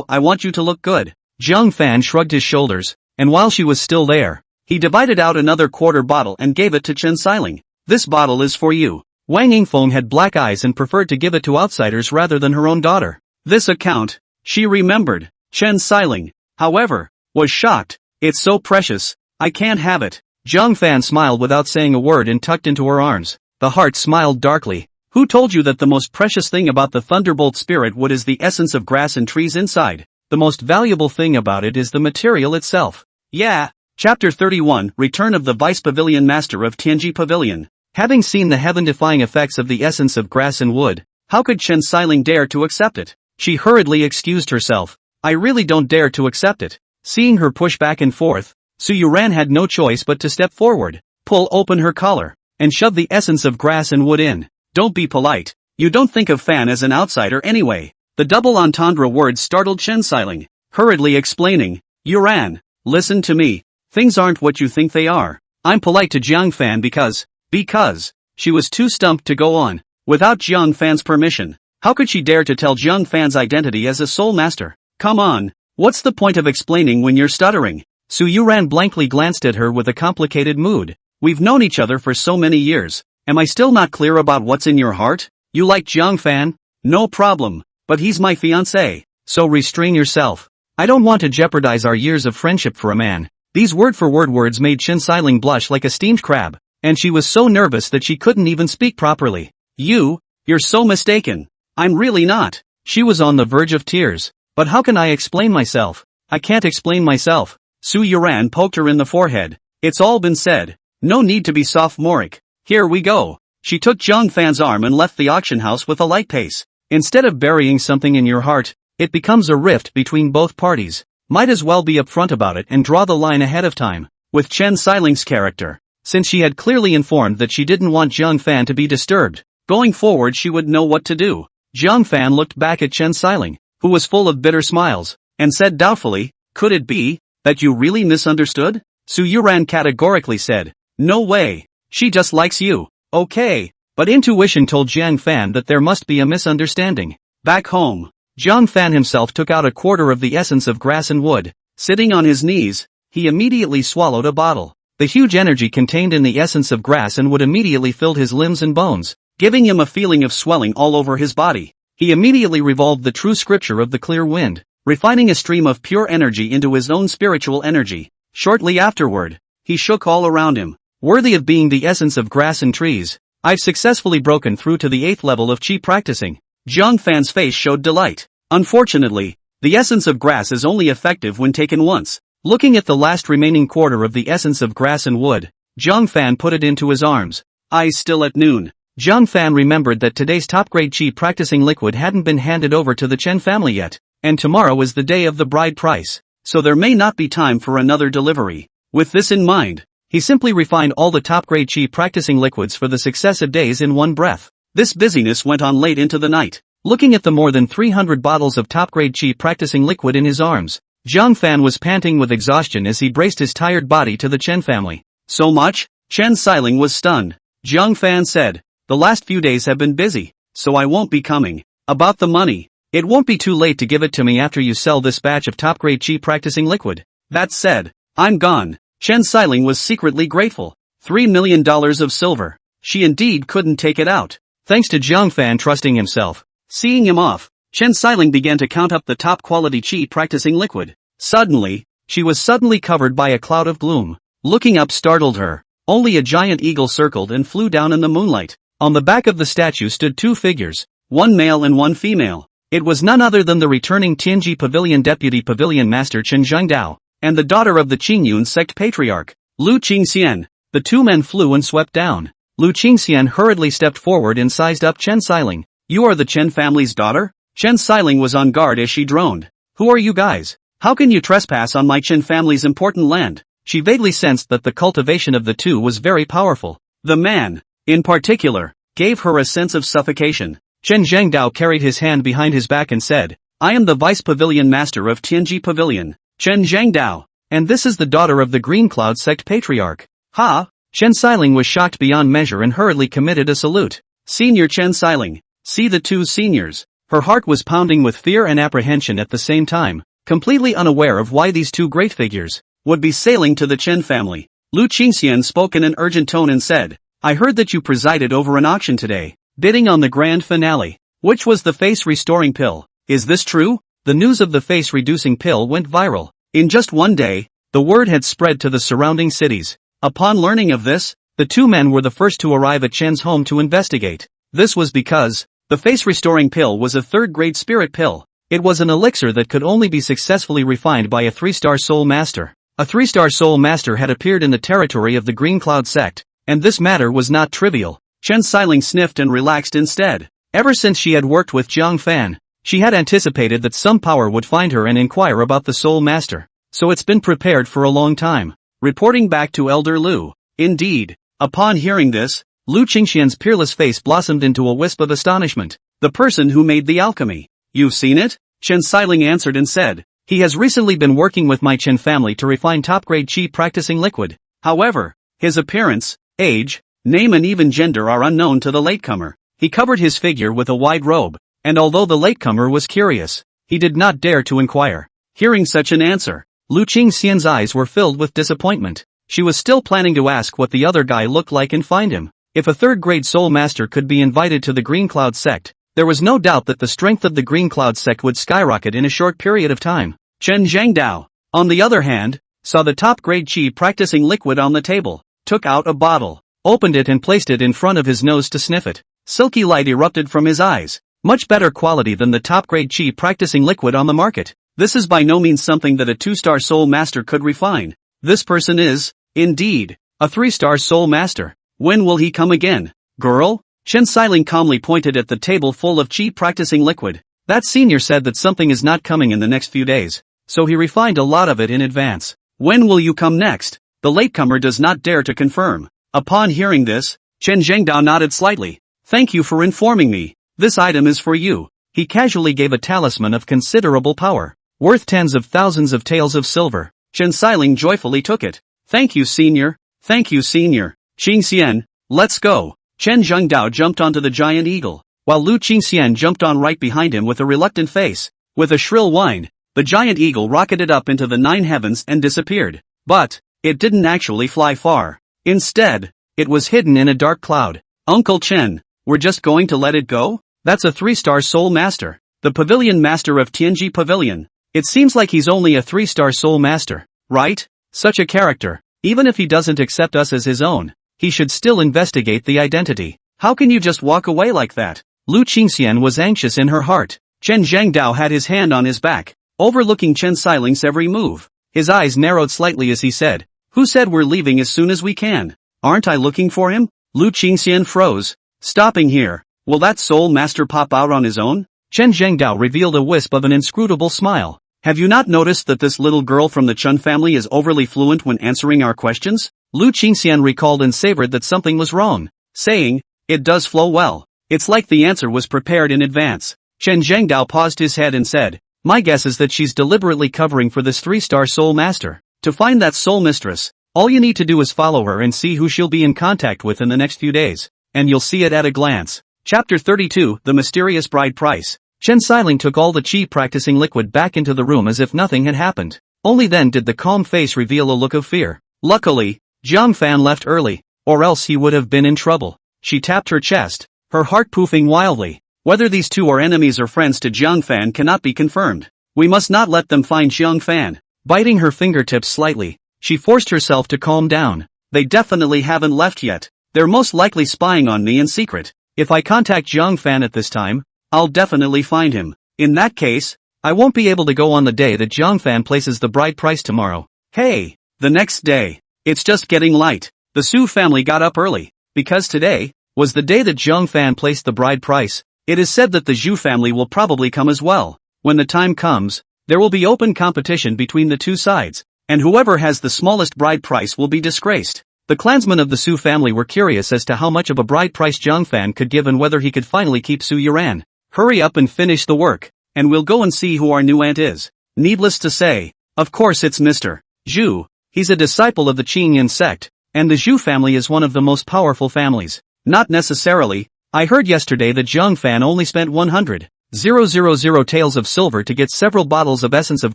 I want you to look good. Jiang Fan shrugged his shoulders, and while she was still there, he divided out another quarter bottle and gave it to Chen Xiling. This bottle is for you. Wang Yingfeng had black eyes and preferred to give it to outsiders rather than her own daughter. This account, she remembered. Chen Xiling, however, was shocked. It's so precious, I can't have it. Jiang Fan smiled without saying a word and tucked into her arms. The heart smiled darkly. Who told you that the most precious thing about the Thunderbolt Spirit Wood is the essence of grass and trees inside? The most valuable thing about it is the material itself. Yeah. Chapter 31, Return of the Vice Pavilion Master of Tianji Pavilion. Having seen the heaven-defying effects of the essence of grass and wood, how could Chen Xiling dare to accept it? She hurriedly excused herself. I really don't dare to accept it. Seeing her push back and forth, Su Yuran had no choice but to step forward, pull open her collar, and shove the essence of grass and wood in. Don't be polite. You don't think of Fan as an outsider anyway. The double entendre words startled Chen Xiling, hurriedly explaining. Yuran, listen to me. Things aren't what you think they are. I'm polite to Jiang Fan because she was too stumped to go on. Without Jiang Fan's permission, how could she dare to tell Jiang Fan's identity as a soul master? Come on, what's the point of explaining when you're stuttering? Su Yuran blankly glanced at her with a complicated mood. We've known each other for so many years. Am I still not clear about what's in your heart? You like Jiang Fan? No problem, but he's my fiancé, so restrain yourself. I don't want to jeopardize our years of friendship for a man. These word-for-word words made Chen Xiling blush like a steamed crab, and she was so nervous that she couldn't even speak properly. You're so mistaken. I'm really not. She was on the verge of tears. But how can I explain myself? I can't explain myself. Su Yuran poked her in the forehead. It's all been said. No need to be sophomoric. Here we go. She took Jiang Fan's arm and left the auction house with a light pace. Instead of burying something in your heart, it becomes a rift between both parties. Might as well be upfront about it and draw the line ahead of time. With Chen Xiling's character, since she had clearly informed that she didn't want Jiang Fan to be disturbed, going forward she would know what to do. Jiang Fan looked back at Chen Xiling, who was full of bitter smiles, and said doubtfully, could it be that you really misunderstood? Su Yuran categorically said, no way, she just likes you. Okay, but intuition told Jiang Fan that there must be a misunderstanding. Back home, Jiang Fan himself took out a quarter of the essence of grass and wood. Sitting on his knees, he immediately swallowed a bottle. The huge energy contained in the essence of grass and wood immediately filled his limbs and bones, giving him a feeling of swelling all over his body. He immediately revolved the true scripture of the clear wind, refining a stream of pure energy into his own spiritual energy. Shortly afterward, he shook all around him. Worthy of being the essence of grass and trees, I've successfully broken through to the 8th level of Qi practicing. Jiang Fan's face showed delight. Unfortunately, the essence of grass is only effective when taken once. Looking at the last remaining quarter of the essence of grass and wood, Jiang Fan put it into his arms. Eyes still at noon. Jiang Fan remembered that today's top-grade Qi practicing liquid hadn't been handed over to the Chen family yet, and tomorrow is the day of the bride price, so there may not be time for another delivery. With this in mind, he simply refined all the top-grade Qi practicing liquids for the successive days in one breath. This busyness went on late into the night. Looking at the more than 300 bottles of top-grade Qi practicing liquid in his arms, Jiang Fan was panting with exhaustion as he braced his tired body to the Chen family. So much? Chen Xiling was stunned. Jiang Fan said, the last few days have been busy, so I won't be coming. About the money, it won't be too late to give it to me after you sell this batch of top-grade Qi practicing liquid. That said, I'm gone. Chen Xiling was secretly grateful. $3 million of silver. She indeed couldn't take it out. thanks to Jiang Fan trusting himself. Seeing him off, Chen Xiling began to count up the top-quality qi practicing liquid. Suddenly, she was suddenly covered by a cloud of gloom. Looking up startled her. Only a giant eagle circled and flew down in the moonlight. On the back of the statue stood two figures, one male and one female. It was none other than the returning Tianji Pavilion Deputy Pavilion Master Chen Zhengdao, and the daughter of the Qingyun sect patriarch, Lu Qingxian. The two men flew and swept down. Lu Qingxian hurriedly stepped forward and sized up Chen Xiling. You are the Chen family's daughter? Chen Xiling was on guard as she droned. Who are you guys? How can you trespass on my Chen family's important land? She vaguely sensed that the cultivation of the two was very powerful. The man, in particular, gave her a sense of suffocation. Chen Zhengdao carried his hand behind his back and said, I am the Vice Pavilion Master of Tianji Pavilion, Chen Zhengdao, and this is the daughter of the Green Cloud sect patriarch. Ha! Chen Xiling was shocked beyond measure and hurriedly committed a salute. Senior Chen Xiling. See the two seniors. Her heart was pounding with fear and apprehension at the same time, completely unaware of why these two great figures would be sailing to the Chen family. Lu Qingxian spoke in an urgent tone and said, I heard that you presided over an auction today, bidding on the grand finale, which was the face-restoring pill. Is this true? The news of the face-reducing pill went viral. In just one day, the word had spread to the surrounding cities. Upon learning of this, the two men were the first to arrive at Chen's home to investigate. This was because the face-restoring pill was a third-grade spirit pill. It was an elixir that could only be successfully refined by a 3-star soul master. A 3-star soul master had appeared in the territory of the Green Cloud sect, and this matter was not trivial. Chen Xiling sniffed and relaxed instead. Ever since she had worked with Jiang Fan, she had anticipated that some power would find her and inquire about the soul master. So it's been prepared for a long time. Reporting back to Elder Lu. Indeed. Upon hearing this, Lu Qingxian's peerless face blossomed into a wisp of astonishment. The person who made the alchemy. You've seen it? Chen Xiling answered and said, he has recently been working with my Chen family to refine top-grade qi practicing liquid. However, his appearance, age, name and even gender are unknown to the latecomer. He covered his figure with a wide robe, and although the latecomer was curious, he did not dare to inquire. Hearing such an answer, Lu Qingxian's eyes were filled with disappointment. She was still planning to ask what the other guy looked like and find him. If a third-grade soul master could be invited to the Green Cloud sect, there was no doubt that the strength of the Green Cloud sect would skyrocket in a short period of time. Chen Zhengdao, on the other hand, saw the top-grade qi practicing liquid on the table, took out a bottle, opened it and placed it in front of his nose to sniff it. Silky light erupted from his eyes. Much better quality than the top-grade qi practicing liquid on the market. This is by no means something that a 2-star soul master could refine. This person is, indeed, a 3-star soul master. When will he come again? Girl? Chen Xiling calmly pointed at the table full of qi practicing liquid. That senior said that something is not coming in the next few days, so he refined a lot of it in advance. When will you come next? The latecomer does not dare to confirm. Upon hearing this, Chen Zhengdao nodded slightly. Thank you for informing me. This item is for you. He casually gave a talisman of considerable power, worth tens of thousands of taels of silver. Chen Xiling joyfully took it. Thank you, senior. Thank you, senior. Qingxian, let's go. Chen Zhengdao jumped onto the giant eagle, while Lu Qingxian jumped on right behind him with a reluctant face. With a shrill whine, the giant eagle rocketed up into the 9 heavens and disappeared. But it didn't actually fly far. Instead, it was hidden in a dark cloud. Uncle Chen, we're just going to let it go? That's a 3-star soul master, the pavilion master of Tianji Pavilion. It seems like he's only a 3-star soul master, right? Such a character, even if he doesn't accept us as his own, he should still investigate the identity. How can you just walk away like that? Lu Qingxian was anxious in her heart. Chen Zhengdao had his hand on his back, overlooking Chen Xiling's every move. His eyes narrowed slightly as he said, who said we're leaving as soon as we can? Aren't I looking for him? Lu Qingxian froze. Stopping here, will that soul master pop out on his own? Chen Zhengdao revealed a wisp of an inscrutable smile. Have you not noticed that this little girl from the Chen family is overly fluent when answering our questions? Lu Qingxian recalled and savored that something was wrong, saying, it does flow well. It's like the answer was prepared in advance. Chen Zhengdao paused his head and said, my guess is that she's deliberately covering for this 3-star soul master. To find that soul mistress, all you need to do is follow her and see who she'll be in contact with in the next few days, and you'll see it at a glance. Chapter 32, The Mysterious Bride Price. Chen Xiling took all the qi practicing liquid back into the room as if nothing had happened. Only then did the calm face reveal a look of fear. Luckily, Jiang Fan left early, or else he would have been in trouble. She tapped her chest. her heart poofing wildly. Whether these two are enemies or friends to Jiang Fan cannot be confirmed. We must not let them find Jiang Fan. Biting her fingertips slightly, she forced herself to calm down. They definitely haven't left yet. They're most likely spying on me in secret. If I contact Jiang Fan at this time, I'll definitely find him. In that case, I won't be able to go on the day that Jiang Fan places the bride price tomorrow. Hey! The next day. It's just getting light. The Su family got up early, because today was the day that Jiang Fan placed the bride price. It is said that the Zhu family will probably come as well. When the time comes, there will be open competition between the two sides, and whoever has the smallest bride price will be disgraced. The clansmen of the Su family were curious as to how much of a bride price Jiang Fan could give and whether he could finally keep Su Yuran. Hurry up and finish the work, and we'll go and see who our new aunt is. Needless to say, of course it's Mr. Zhu. He's a disciple of the Qingyan sect, and the Zhu family is one of the most powerful families. Not necessarily. I heard yesterday that Jiang Fan only spent 100,000 taels of silver to get several bottles of essence of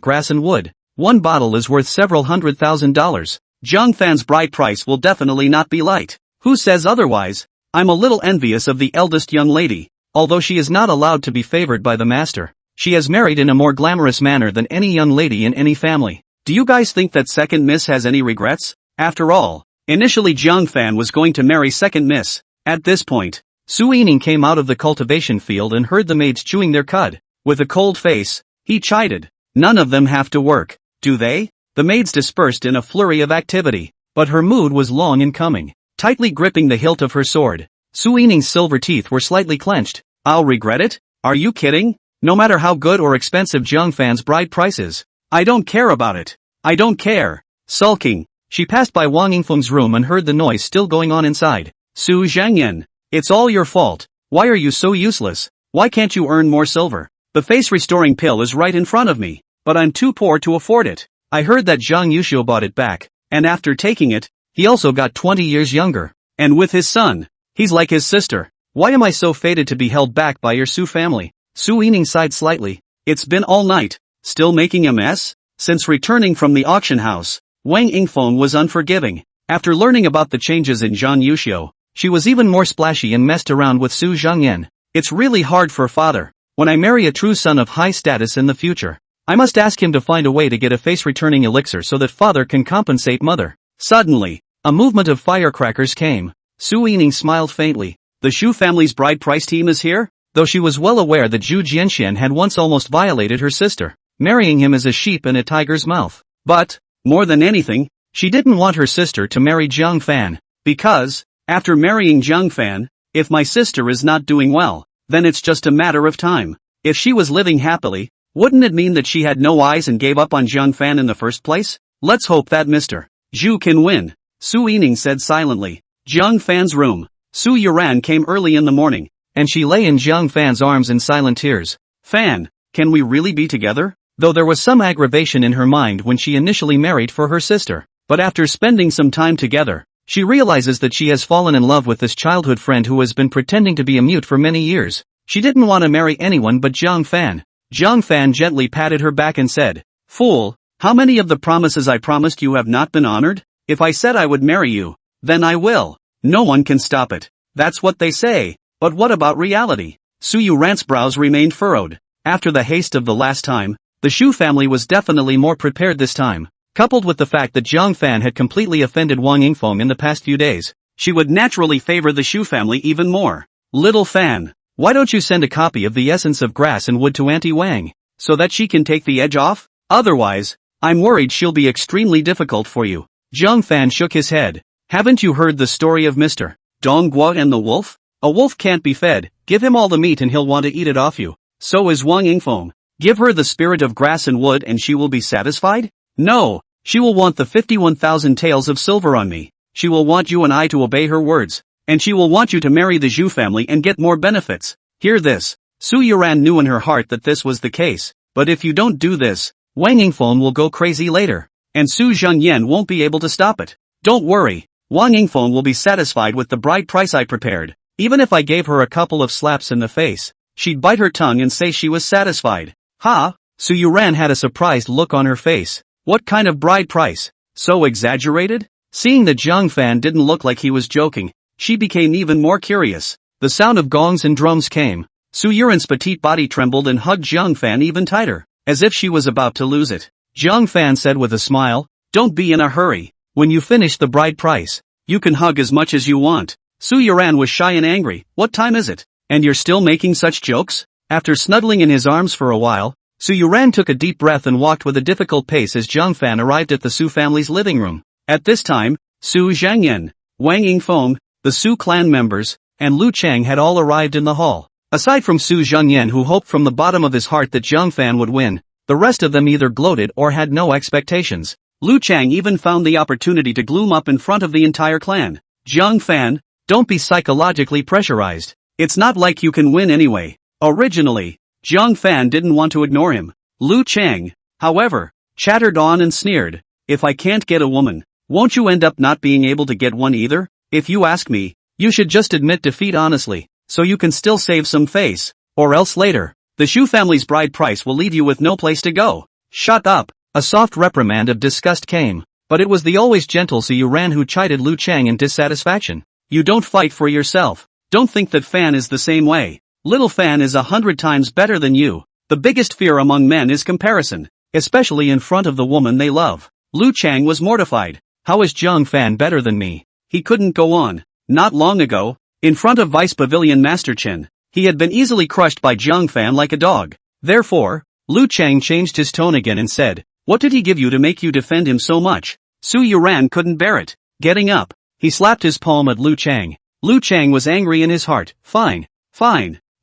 grass and wood. One bottle is worth several $100,000. Jiang Fan's bride price will definitely not be light. Who says otherwise? I'm a little envious of the eldest young lady. Although she is not allowed to be favored by the master, she has married in a more glamorous manner than any young lady in any family. Do you guys think that second miss has any regrets? After all, initially Jiang Fan was going to marry second miss. At this point, Su Yining came out of the cultivation field and heard the maids chewing their cud. With a cold face, he chided. None of them have to work, do they? The maids dispersed in a flurry of activity, but her mood was long in coming. Tightly gripping the hilt of her sword, Su Yining's silver teeth were slightly clenched. I'll regret it? Are you kidding? No matter how good or expensive Jiang Fan's bride price is, I don't care about it. I don't care. Sulking, she passed by Wang Yingfeng's room and heard the noise still going on inside. Su Zhangyan, it's all your fault. Why are you so useless? Why can't you earn more silver? The face-restoring pill is right in front of me, but I'm too poor to afford it. I heard that Zhang Yuxiu bought it back, and after taking it, he also got 20 years younger. And with his son, he's like his sister. Why am I so fated to be held back by your Su family? Su Yining sighed slightly. It's been all night. Still making a mess? Since returning from the auction house, Wang Yingfeng was unforgiving. After learning about the changes in Zhang Yuxiu, she was even more splashy and messed around with Su Zhangyan. It's really hard for father. When I marry a true son of high status in the future, I must ask him to find a way to get a face-returning elixir so that father can compensate mother. Suddenly, a movement of firecrackers came. Su Yining smiled faintly. The Shu family's bride price team is here? Though she was well aware that Zhu Jianxian had once almost violated her sister, marrying him as a sheep in a tiger's mouth. But, more than anything, she didn't want her sister to marry Jiang Fan. Because, after marrying Jiang Fan, if my sister is not doing well, then it's just a matter of time. If she was living happily, wouldn't it mean that she had no eyes and gave up on Jiang Fan in the first place? Let's hope that Mr. Zhu can win, Su Yining said silently. Jiang Fan's room. Su Yuran came early in the morning, and she lay in Jiang Fan's arms in silent tears. Fan, can we really be together? Though there was some aggravation in her mind when she initially married for her sister, but after spending some time together, she realizes that she has fallen in love with this childhood friend who has been pretending to be a mute for many years. She didn't want to marry anyone but Jiang Fan. Jiang Fan gently patted her back and said, Fool, how many of the promises I promised you have not been honored? If I said I would marry you, then I will. No one can stop it. That's what they say. But what about reality? Su Yuran's brows remained furrowed. After the haste of the last time, the Shu family was definitely more prepared this time. Coupled with the fact that Jiang Fan had completely offended Wang Yingfeng in the past few days, she would naturally favor the Shu family even more. Little Fan, why don't you send a copy of the essence of grass and wood to Auntie Wang, so that she can take the edge off? Otherwise, I'm worried she'll be extremely difficult for you. Jiang Fan shook his head. Haven't you heard the story of Mr. Dongguo and the wolf? A wolf can't be fed. Give him all the meat and he'll want to eat it off you. So is Wang Yingfeng. Give her the spirit of grass and wood and she will be satisfied? No, she will want the 51,000 taels of silver on me. She will want you and I to obey her words. And she will want you to marry the Zhu family and get more benefits. Hear this. Su Yuran knew in her heart that this was the case. But if you don't do this, Wang Yingfeng will go crazy later. And Su Zhangyan won't be able to stop it. Don't worry. Wang Yingfeng will be satisfied with the bride price I prepared. Even if I gave her a couple of slaps in the face, she'd bite her tongue and say she was satisfied. Ha! Su Yuran had a surprised look on her face. What kind of bride price? So exaggerated? Seeing that Jiang Fan didn't look like he was joking, she became even more curious. the sound of gongs and drums came. Su Yuran's petite body trembled and hugged Jiang Fan even tighter, as if she was about to lose it. Jiang Fan said with a smile, "Don't be in a hurry. When you finish the bride price, you can hug as much as you want." Su Yuran was shy and angry. "What time is it? And you're still making such jokes?" After snuggling in his arms for a while, Su Yuran took a deep breath and walked with a difficult pace as Jiang Fan arrived at the Su family's living room. At this time, Su Zhangyan, Wang Yingfeng, the Su clan members, and Lu Chang had all arrived in the hall. Aside from Su Zhangyan, who hoped from the bottom of his heart that Jiang Fan would win, the rest of them either gloated or had no expectations. Lu Chang even found the opportunity to gloom up in front of the entire clan. "Jiang Fan, don't be psychologically pressurized. It's not like you can win anyway." Originally, Jiang Fan didn't want to ignore him. Lu Chang, however, chattered on and sneered, "If I can't get a woman, won't you end up not being able to get one either? If you ask me, you should just admit defeat honestly, so you can still save some face, or else later, the Shu family's bride price will leave you with no place to go." "Shut up!" A soft reprimand of disgust came, but it was the always gentle Su Yuran who chided Lu Chang in dissatisfaction. "You don't fight for yourself. Don't think that Fan is the same way. Little Fan is 100 times better than you. The biggest fear among men is comparison, especially in front of the woman they love." Lu Chang was mortified. How is Jiang Fan better than me? He couldn't go on. Not long ago, in front of Vice Pavilion Master Chen, he had been easily crushed by Jiang Fan like a dog. Therefore, Lu Chang changed his tone again and said, "What did he give you to make you defend him so much?" Su Yuran couldn't bear it. Getting up, he slapped his palm at Lu Chang. Lu Chang was angry in his heart. Fine.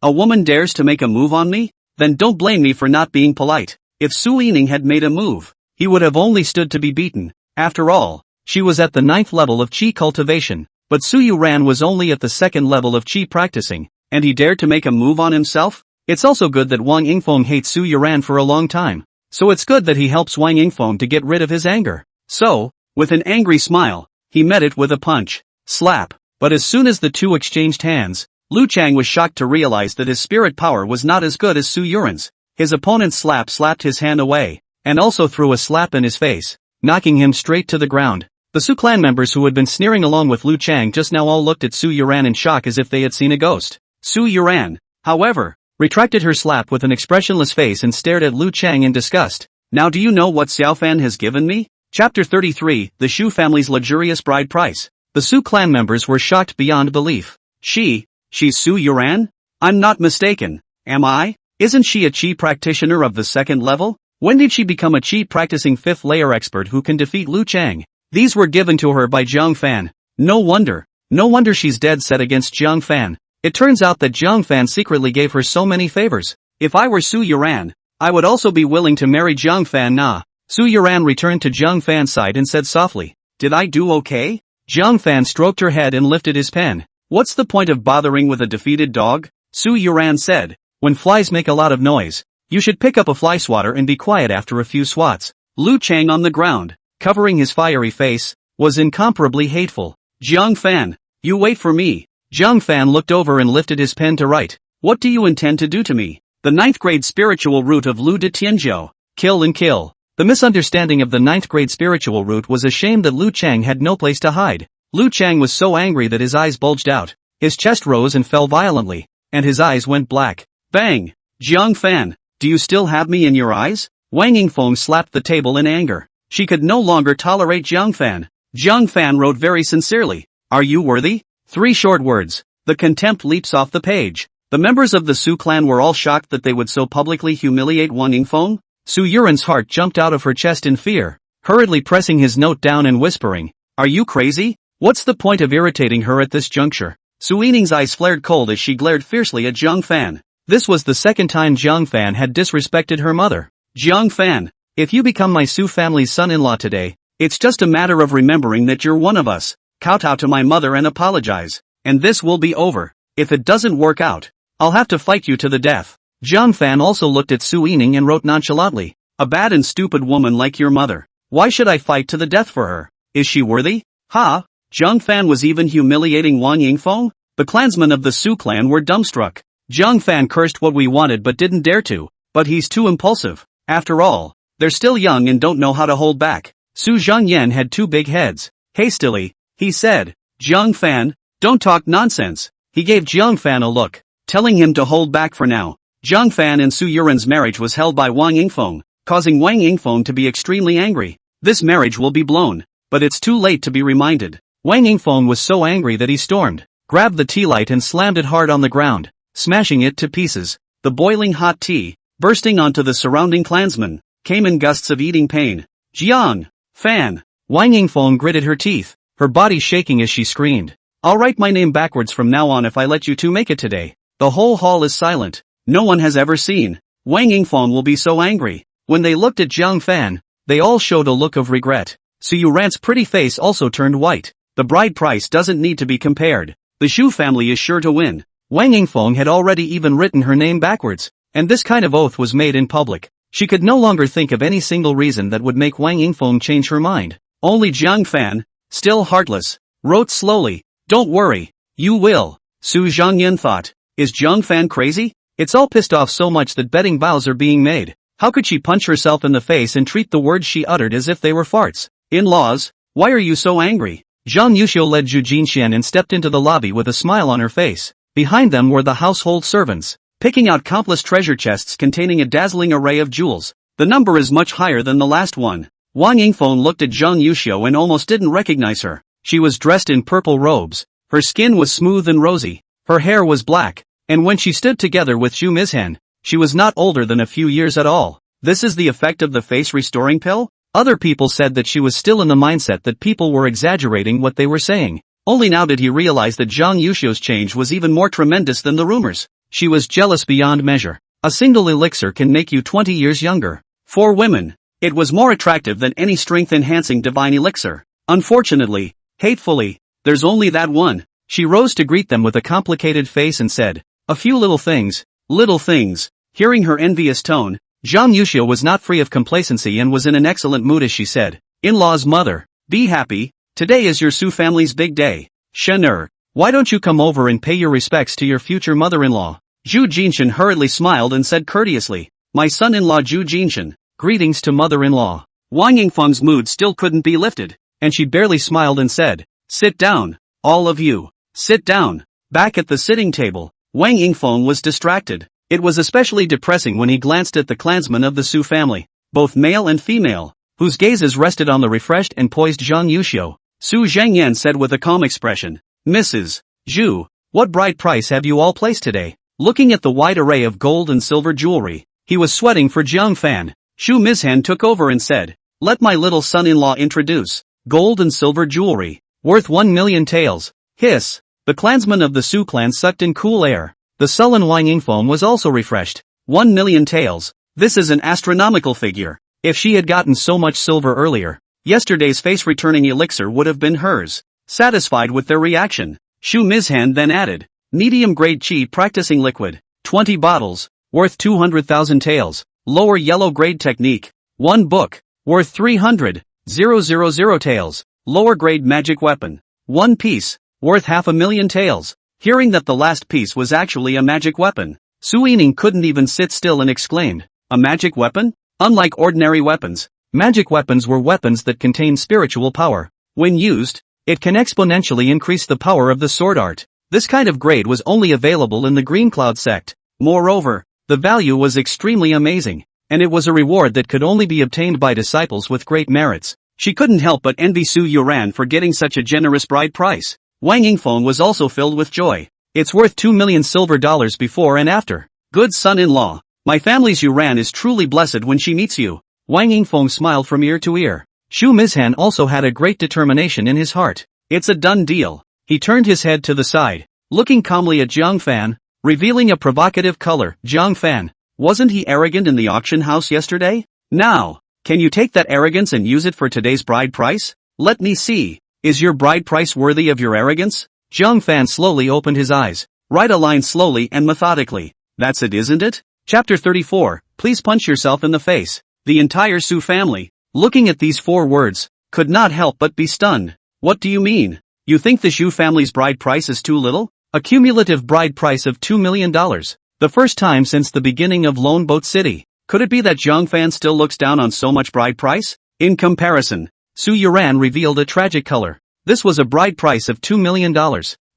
A woman dares to make a move on me? Then don't blame me for not being polite. If Su Yining had made a move, he would have only stood to be beaten. After all, she was at the 9th level of Qi cultivation, but Su Yuran was only at the 2nd level of Qi practicing, and he dared to make a move on himself? It's also good that Wang Yingfeng hates Su Yuran for a long time, so it's good that he helps Wang Yingfeng to get rid of his anger. So, with an angry smile, he met it with a punch. Slap. But as soon as the two exchanged hands, Lu Chang was shocked to realize that his spirit power was not as good as Su Yuran's. His opponent's slap slapped his hand away, and also threw a slap in his face, knocking him straight to the ground. The Su clan members who had been sneering along with Lu Chang just now all looked at Su Yuran in shock as if they had seen a ghost. Su Yuran, however, retracted her slap with an expressionless face and stared at Lu Chang in disgust. "Now do you know what Xiao Fan has given me?" Chapter 33, The Shu Family's Luxurious Bride Price. The Su clan members were shocked beyond belief. She's Su Yuran? I'm not mistaken, am I? Isn't she a Qi practitioner of the 2nd level? When did she become a Qi practicing 5th layer expert who can defeat Lu Chang? These were given to her by Jiang Fan. No wonder she's dead set against Jiang Fan. It turns out that Jiang Fan secretly gave her so many favors. If I were Su Yuran, I would also be willing to marry Jiang Fan na. Su Yuran returned to Jiang Fan's side and said softly, "Did I do okay?" Jiang Fan stroked her head and lifted his pen. "What's the point of bothering with a defeated dog?" Su Yuran said, "When flies make a lot of noise, you should pick up a fly swatter and be quiet after a few swats." Lu Chang on the ground, covering his fiery face, was incomparably hateful. "Jiang Fan, you wait for me." Jiang Fan looked over and lifted his pen to write. "What do you intend to do to me?" The 9th grade spiritual root of Lu de Tianzhou. Kill and kill. The misunderstanding of the 9th grade spiritual root was a shame that Lu Chang had no place to hide. Lu Chang was so angry that his eyes bulged out, his chest rose and fell violently, and his eyes went black. Bang! "Jiang Fan, do you still have me in your eyes?" Wang Yingfeng slapped the table in anger. She could no longer tolerate Jiang Fan. Jiang Fan wrote very sincerely, "Are you worthy?" 3 short words. The contempt leaps off the page. The members of the Su clan were all shocked that they would so publicly humiliate Wang Yingfeng. Su Yuran's heart jumped out of her chest in fear, hurriedly pressing his note down and whispering, "Are you crazy? What's the point of irritating her at this juncture?" Su Yining's eyes flared cold as she glared fiercely at Jiang Fan. This was the 2nd time Jiang Fan had disrespected her mother. "Jiang Fan, if you become my Su family's son-in-law today, it's just a matter of remembering that you're one of us. Kowtow to my mother and apologize, and this will be over. If it doesn't work out, I'll have to fight you to the death." Jiang Fan also looked at Su Yining and wrote nonchalantly, "A bad and stupid woman like your mother. Why should I fight to the death for her? Is she worthy?" Ha! Jiang Fan was even humiliating Wang Yingfeng? The clansmen of the Su clan were dumbstruck. Jiang Fan cursed what we wanted but didn't dare to, but he's too impulsive. After all, they're still young and don't know how to hold back. Su Zhangyan had 2 big heads. Hastily, he said, "Jiang Fan, don't talk nonsense. he gave Jiang Fan a look, telling him to hold back for now. Jiang Fan and Su Yuran's marriage was held by Wang Yingfeng, causing Wang Yingfeng to be extremely angry. This marriage will be blown, but it's too late to be reminded. Wang Yingfeng was so angry that he stormed, grabbed the tea light and slammed it hard on the ground, smashing it to pieces. The boiling hot tea, bursting onto the surrounding clansmen, came in gusts of eating pain. Jiang Fan! Wang Yingfeng gritted her teeth, her body shaking as she screamed. I'll write my name backwards from now on if I let you two make it today. The whole hall is silent. No one has ever seen. Wang Yingfeng will be so angry. When they looked at Jiang Fan, they all showed a look of regret. Su Yuran's pretty face also turned white. The bride price doesn't need to be compared. The Shu family is sure to win. Wang Yingfeng had already even written her name backwards, and this kind of oath was made in public. She could no longer think of any single reason that would make Wang Yingfeng change her mind. Only Jiang Fan, still heartless, wrote slowly, "Don't worry, you will." Su Zhangyan thought, is Jiang Fan crazy? It's all pissed off so much that betting vows are being made. How could she punch herself in the face and treat the words she uttered as if they were farts? In-laws, why are you so angry? Zhang Yuxiu led Zhu Jinxian and stepped into the lobby with a smile on her face. Behind them were the household servants, picking out countless treasure chests containing a dazzling array of jewels. The number is much higher than the last one. Wang Yingfeng looked at Zhang Yuxiu and almost didn't recognize her. She was dressed in purple robes. Her skin was smooth and rosy. Her hair was black. And when she stood together with Xu Mizhan, she was not older than a few years at all. This is the effect of the face restoring pill? Other people said that she was still in the mindset that people were exaggerating what they were saying. Only now did he realize that Zhang Yuxiu's change was even more tremendous than the rumors. She was jealous beyond measure. A single elixir can make you 20 years younger. For women, it was more attractive than any strength-enhancing divine elixir. Unfortunately, hatefully, there's only that one. She rose to greet them with a complicated face and said, "A few little things, little things." Hearing her envious tone, Zhang Yuxiu was not free of complacency and was in an excellent mood as she said, "In-law's mother, be happy, today is your Su family's big day. Shen-er, why don't you come over and pay your respects to your future mother-in-law?" Zhu Jinshan hurriedly smiled and said courteously, "My son-in-law Zhu Jinshan, greetings to mother-in-law." Wang Yingfeng's mood still couldn't be lifted, and she barely smiled and said, "Sit down, all of you, sit down." Back at the sitting table, Wang Yingfeng was distracted. It was especially depressing when he glanced at the clansmen of the Su family, both male and female, whose gazes rested on the refreshed and poised Zhang Yuxiu. Su Zhangyan said with a calm expression, "Mrs. Zhu, what bride price have you all placed today?" Looking at the wide array of gold and silver jewelry, he was sweating for Jiang Fan. Xu Mizhan took over and said, "Let my little son-in-law introduce. Gold and silver jewelry, worth 1 million taels." Hiss. The clansmen of the Su clan sucked in cool air. The sullen Wang Yingfeng was also refreshed. 1 million taels. This is an astronomical figure. If she had gotten so much silver earlier, yesterday's face-returning elixir would have been hers. Satisfied with their reaction, Xu Mizhan then added, medium-grade qi practicing liquid, 20 bottles, worth 200,000 taels. Lower yellow-grade technique, 1 book, worth 300,000 taels. Lower-grade magic weapon, 1 piece, worth 500,000 taels. Hearing that the last piece was actually a magic weapon, Su Yining couldn't even sit still and exclaimed, "A magic weapon?" Unlike ordinary weapons, magic weapons were weapons that contain spiritual power. When used, it can exponentially increase the power of the sword art. This kind of grade was only available in the Green Cloud sect. Moreover, the value was extremely amazing, and it was a reward that could only be obtained by disciples with great merits. She couldn't help but envy Su Yuran for getting such a generous bride price. Wang Yingfeng was also filled with joy. It's worth 2 million silver dollars before and after. Good son-in-law, my family's Yuran is truly blessed when she meets you. Wang Yingfeng smiled from ear to ear. Xu Mizhan also had a great determination in his heart. It's a done deal. He turned his head to the side, looking calmly at Jiang Fan, revealing a provocative color. Jiang Fan, wasn't he arrogant in the auction house yesterday? Now, can you take that arrogance and use it for today's bride price? Let me see. Is your bride price worthy of your arrogance? Jiang Fan slowly opened his eyes. Write a line slowly and methodically. That's it, isn't it? Chapter 34, please punch yourself in the face. The entire Su family, looking at these 4 words, could not help but be stunned. What do you mean? You think the Xu family's bride price is too little? A cumulative bride price of $2 million. The first time since the beginning of Lone Boat City. Could it be that Jiang Fan still looks down on so much bride price? In comparison, Su Yuran revealed a tragic color. This was a bride price of $2 million.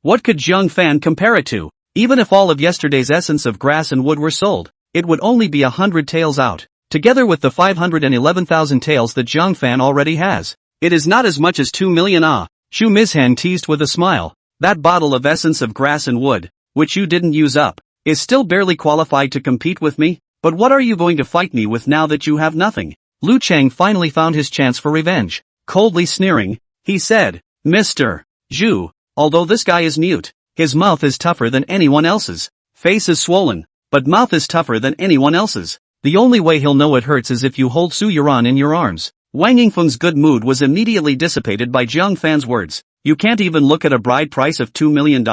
What could Zhang Fan compare it to? Even if all of yesterday's essence of grass and wood were sold, it would only be 100 taels out, together with the 511,000 taels that Zhang Fan already has. It is not as much as 2 million ah, Shu Mizhan teased with a smile. That bottle of essence of grass and wood, which you didn't use up, is still barely qualified to compete with me, but what are you going to fight me with now that you have nothing? Lu Chang finally found his chance for revenge. Coldly sneering, he said, Mr. Zhu, although this guy is mute, his mouth is tougher than anyone else's. Face is swollen, but mouth is tougher than anyone else's. The only way he'll know it hurts is if you hold Su Yuran in your arms. Wang Yingfeng's good mood was immediately dissipated by Zhang Fan's words. You can't even look at a bride price of $2 million?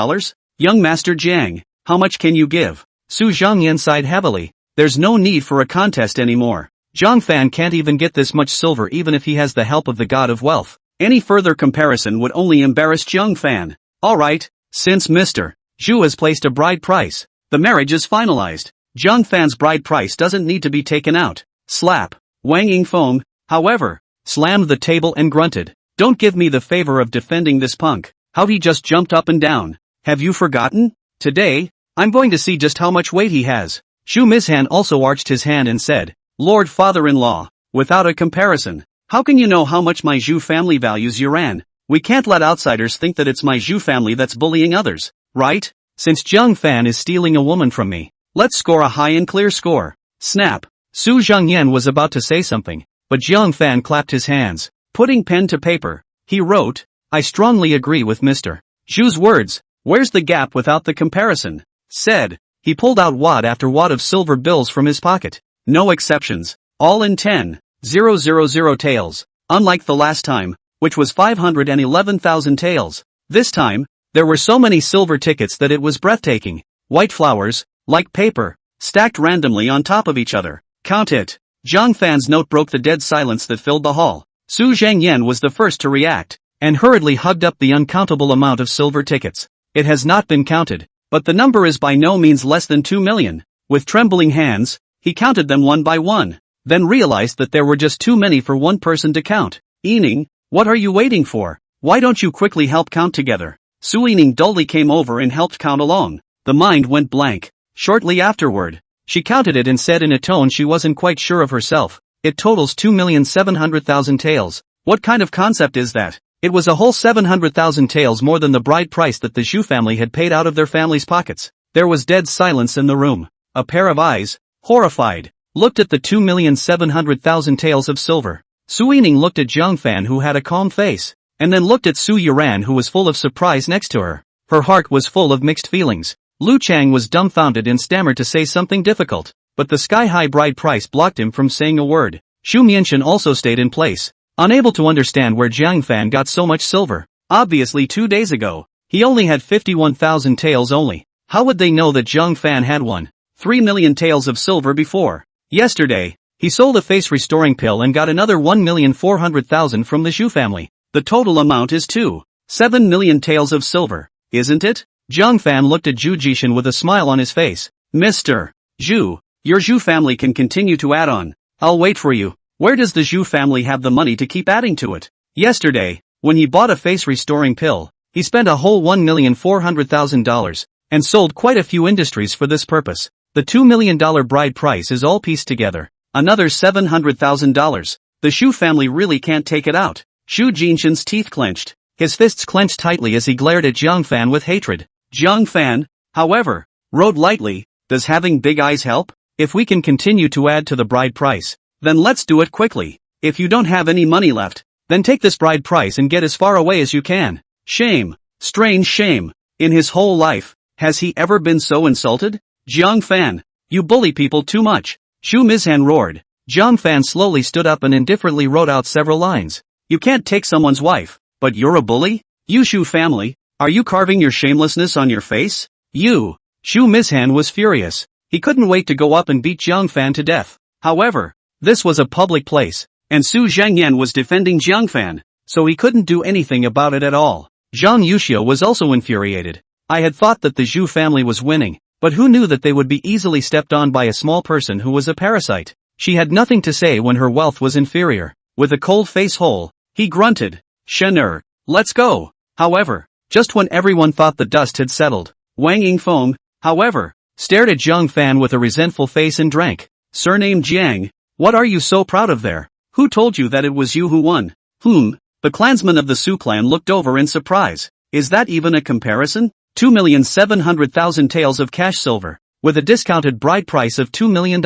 Young Master Jiang, how much can you give? Su Zhangyan sighed heavily. There's no need for a contest anymore. Zhang Fan can't even get this much silver even if he has the help of the god of wealth. Any further comparison would only embarrass Zhang Fan. Alright, since Mr. Zhu has placed a bride price, the marriage is finalized. Zhang Fan's bride price doesn't need to be taken out. Slap. Wang Yingfeng, however, slammed the table and grunted. Don't give me the favor of defending this punk. How he just jumped up and down. Have you forgotten? Today, I'm going to see just how much weight he has. Shu Mizhan also arched his hand and said, Lord Father-in-law, without a comparison, how can you know how much my Zhu family values Yuran? We can't let outsiders think that it's my Zhu family that's bullying others, right? Since Zhang Fan is stealing a woman from me, let's score a high and clear score. Snap. Su Zhangyan was about to say something, but Zhang Fan clapped his hands. Putting pen to paper, he wrote, I strongly agree with Mr. Zhu's words. Where's the gap without the comparison? Said. He pulled out wad after wad of silver bills from his pocket. No exceptions. All in 10,000 taels. Unlike the last time, which was 511,000 taels. This time, there were so many silver tickets that it was breathtaking. White flowers, like paper, stacked randomly on top of each other. Count it. Zhang Fan's note broke the dead silence that filled the hall. Su Zhangyan was the first to react, and hurriedly hugged up the uncountable amount of silver tickets. It has not been counted, but the number is by no means less than 2 million. With trembling hands, he counted them one by one, then realized that there were just too many for one person to count. Yining, what are you waiting for? Why don't you quickly help count together? Su Yining dully came over and helped count along. The mind went blank. Shortly afterward, she counted it and said in a tone she wasn't quite sure of herself, it totals 2,700,000 taels. What kind of concept is that? It was a whole 700,000 taels more than the bride price that the Zhu family had paid out of their family's pockets. There was dead silence in the room. A pair of eyes, horrified, looked at the 2,700,000 taels of silver. Su Yining looked at Zhang Fan who had a calm face, and then looked at Su Yuran who was full of surprise next to her. Her heart was full of mixed feelings. Lu Chang was dumbfounded and stammered to say something difficult, but the sky-high bride price blocked him from saying a word. Shu Mianchen also stayed in place, unable to understand where Zhang Fan got so much silver. Obviously 2 days ago, he only had 51,000 taels only. How would they know that Zhang Fan had 3 million taels of silver before? Yesterday, he sold a face-restoring pill and got another 1,400,000 from the Zhu family. The total amount is 7 million taels of silver, isn't it? Zhang Fan looked at Zhu Jishan with a smile on his face. Mr. Zhu, your Zhu family can continue to add on. I'll wait for you. Where does the Zhu family have the money to keep adding to it? Yesterday, when he bought a face-restoring pill, he spent a whole $1,400,000, and sold quite a few industries for this purpose. The $2 million bride price is all pieced together. Another $700,000. The Zhu family really can't take it out. Shu Jinshan's teeth clenched. His fists clenched tightly as he glared at Zhang Fan with hatred. Zhang Fan, however, wrote lightly, does having big eyes help? If we can continue to add to the bride price, then let's do it quickly. If you don't have any money left, then take this bride price and get as far away as you can. Shame. Strange shame. In his whole life, has he ever been so insulted? Zhang Fan, you bully people too much. Shu Mizhan roared. Zhang Fan slowly stood up and indifferently wrote out several lines. You can't take someone's wife, but you're a bully? You Shu family, are you carving your shamelessness on your face? You. Shu Mizhan was furious. He couldn't wait to go up and beat Zhang Fan to death. However, this was a public place, and Su Zhangyan was defending Zhang Fan, so he couldn't do anything about it at all. Zhang Yuxiu was also infuriated. I had thought that the Zhu family was winning, but who knew that they would be easily stepped on by a small person who was a parasite? She had nothing to say when her wealth was inferior. With a cold face hole, he grunted, Shen'er, let's go. However, just when everyone thought the dust had settled. Wang Yingfeng, however, stared at Zhang Fan with a resentful face and drank. Surname Jiang, what are you so proud of there? Who told you that it was you who won? The clansman of the Su clan looked over in surprise. Is that even a comparison? 2,700,000 taels of cash silver, with a discounted bride price of $2 million.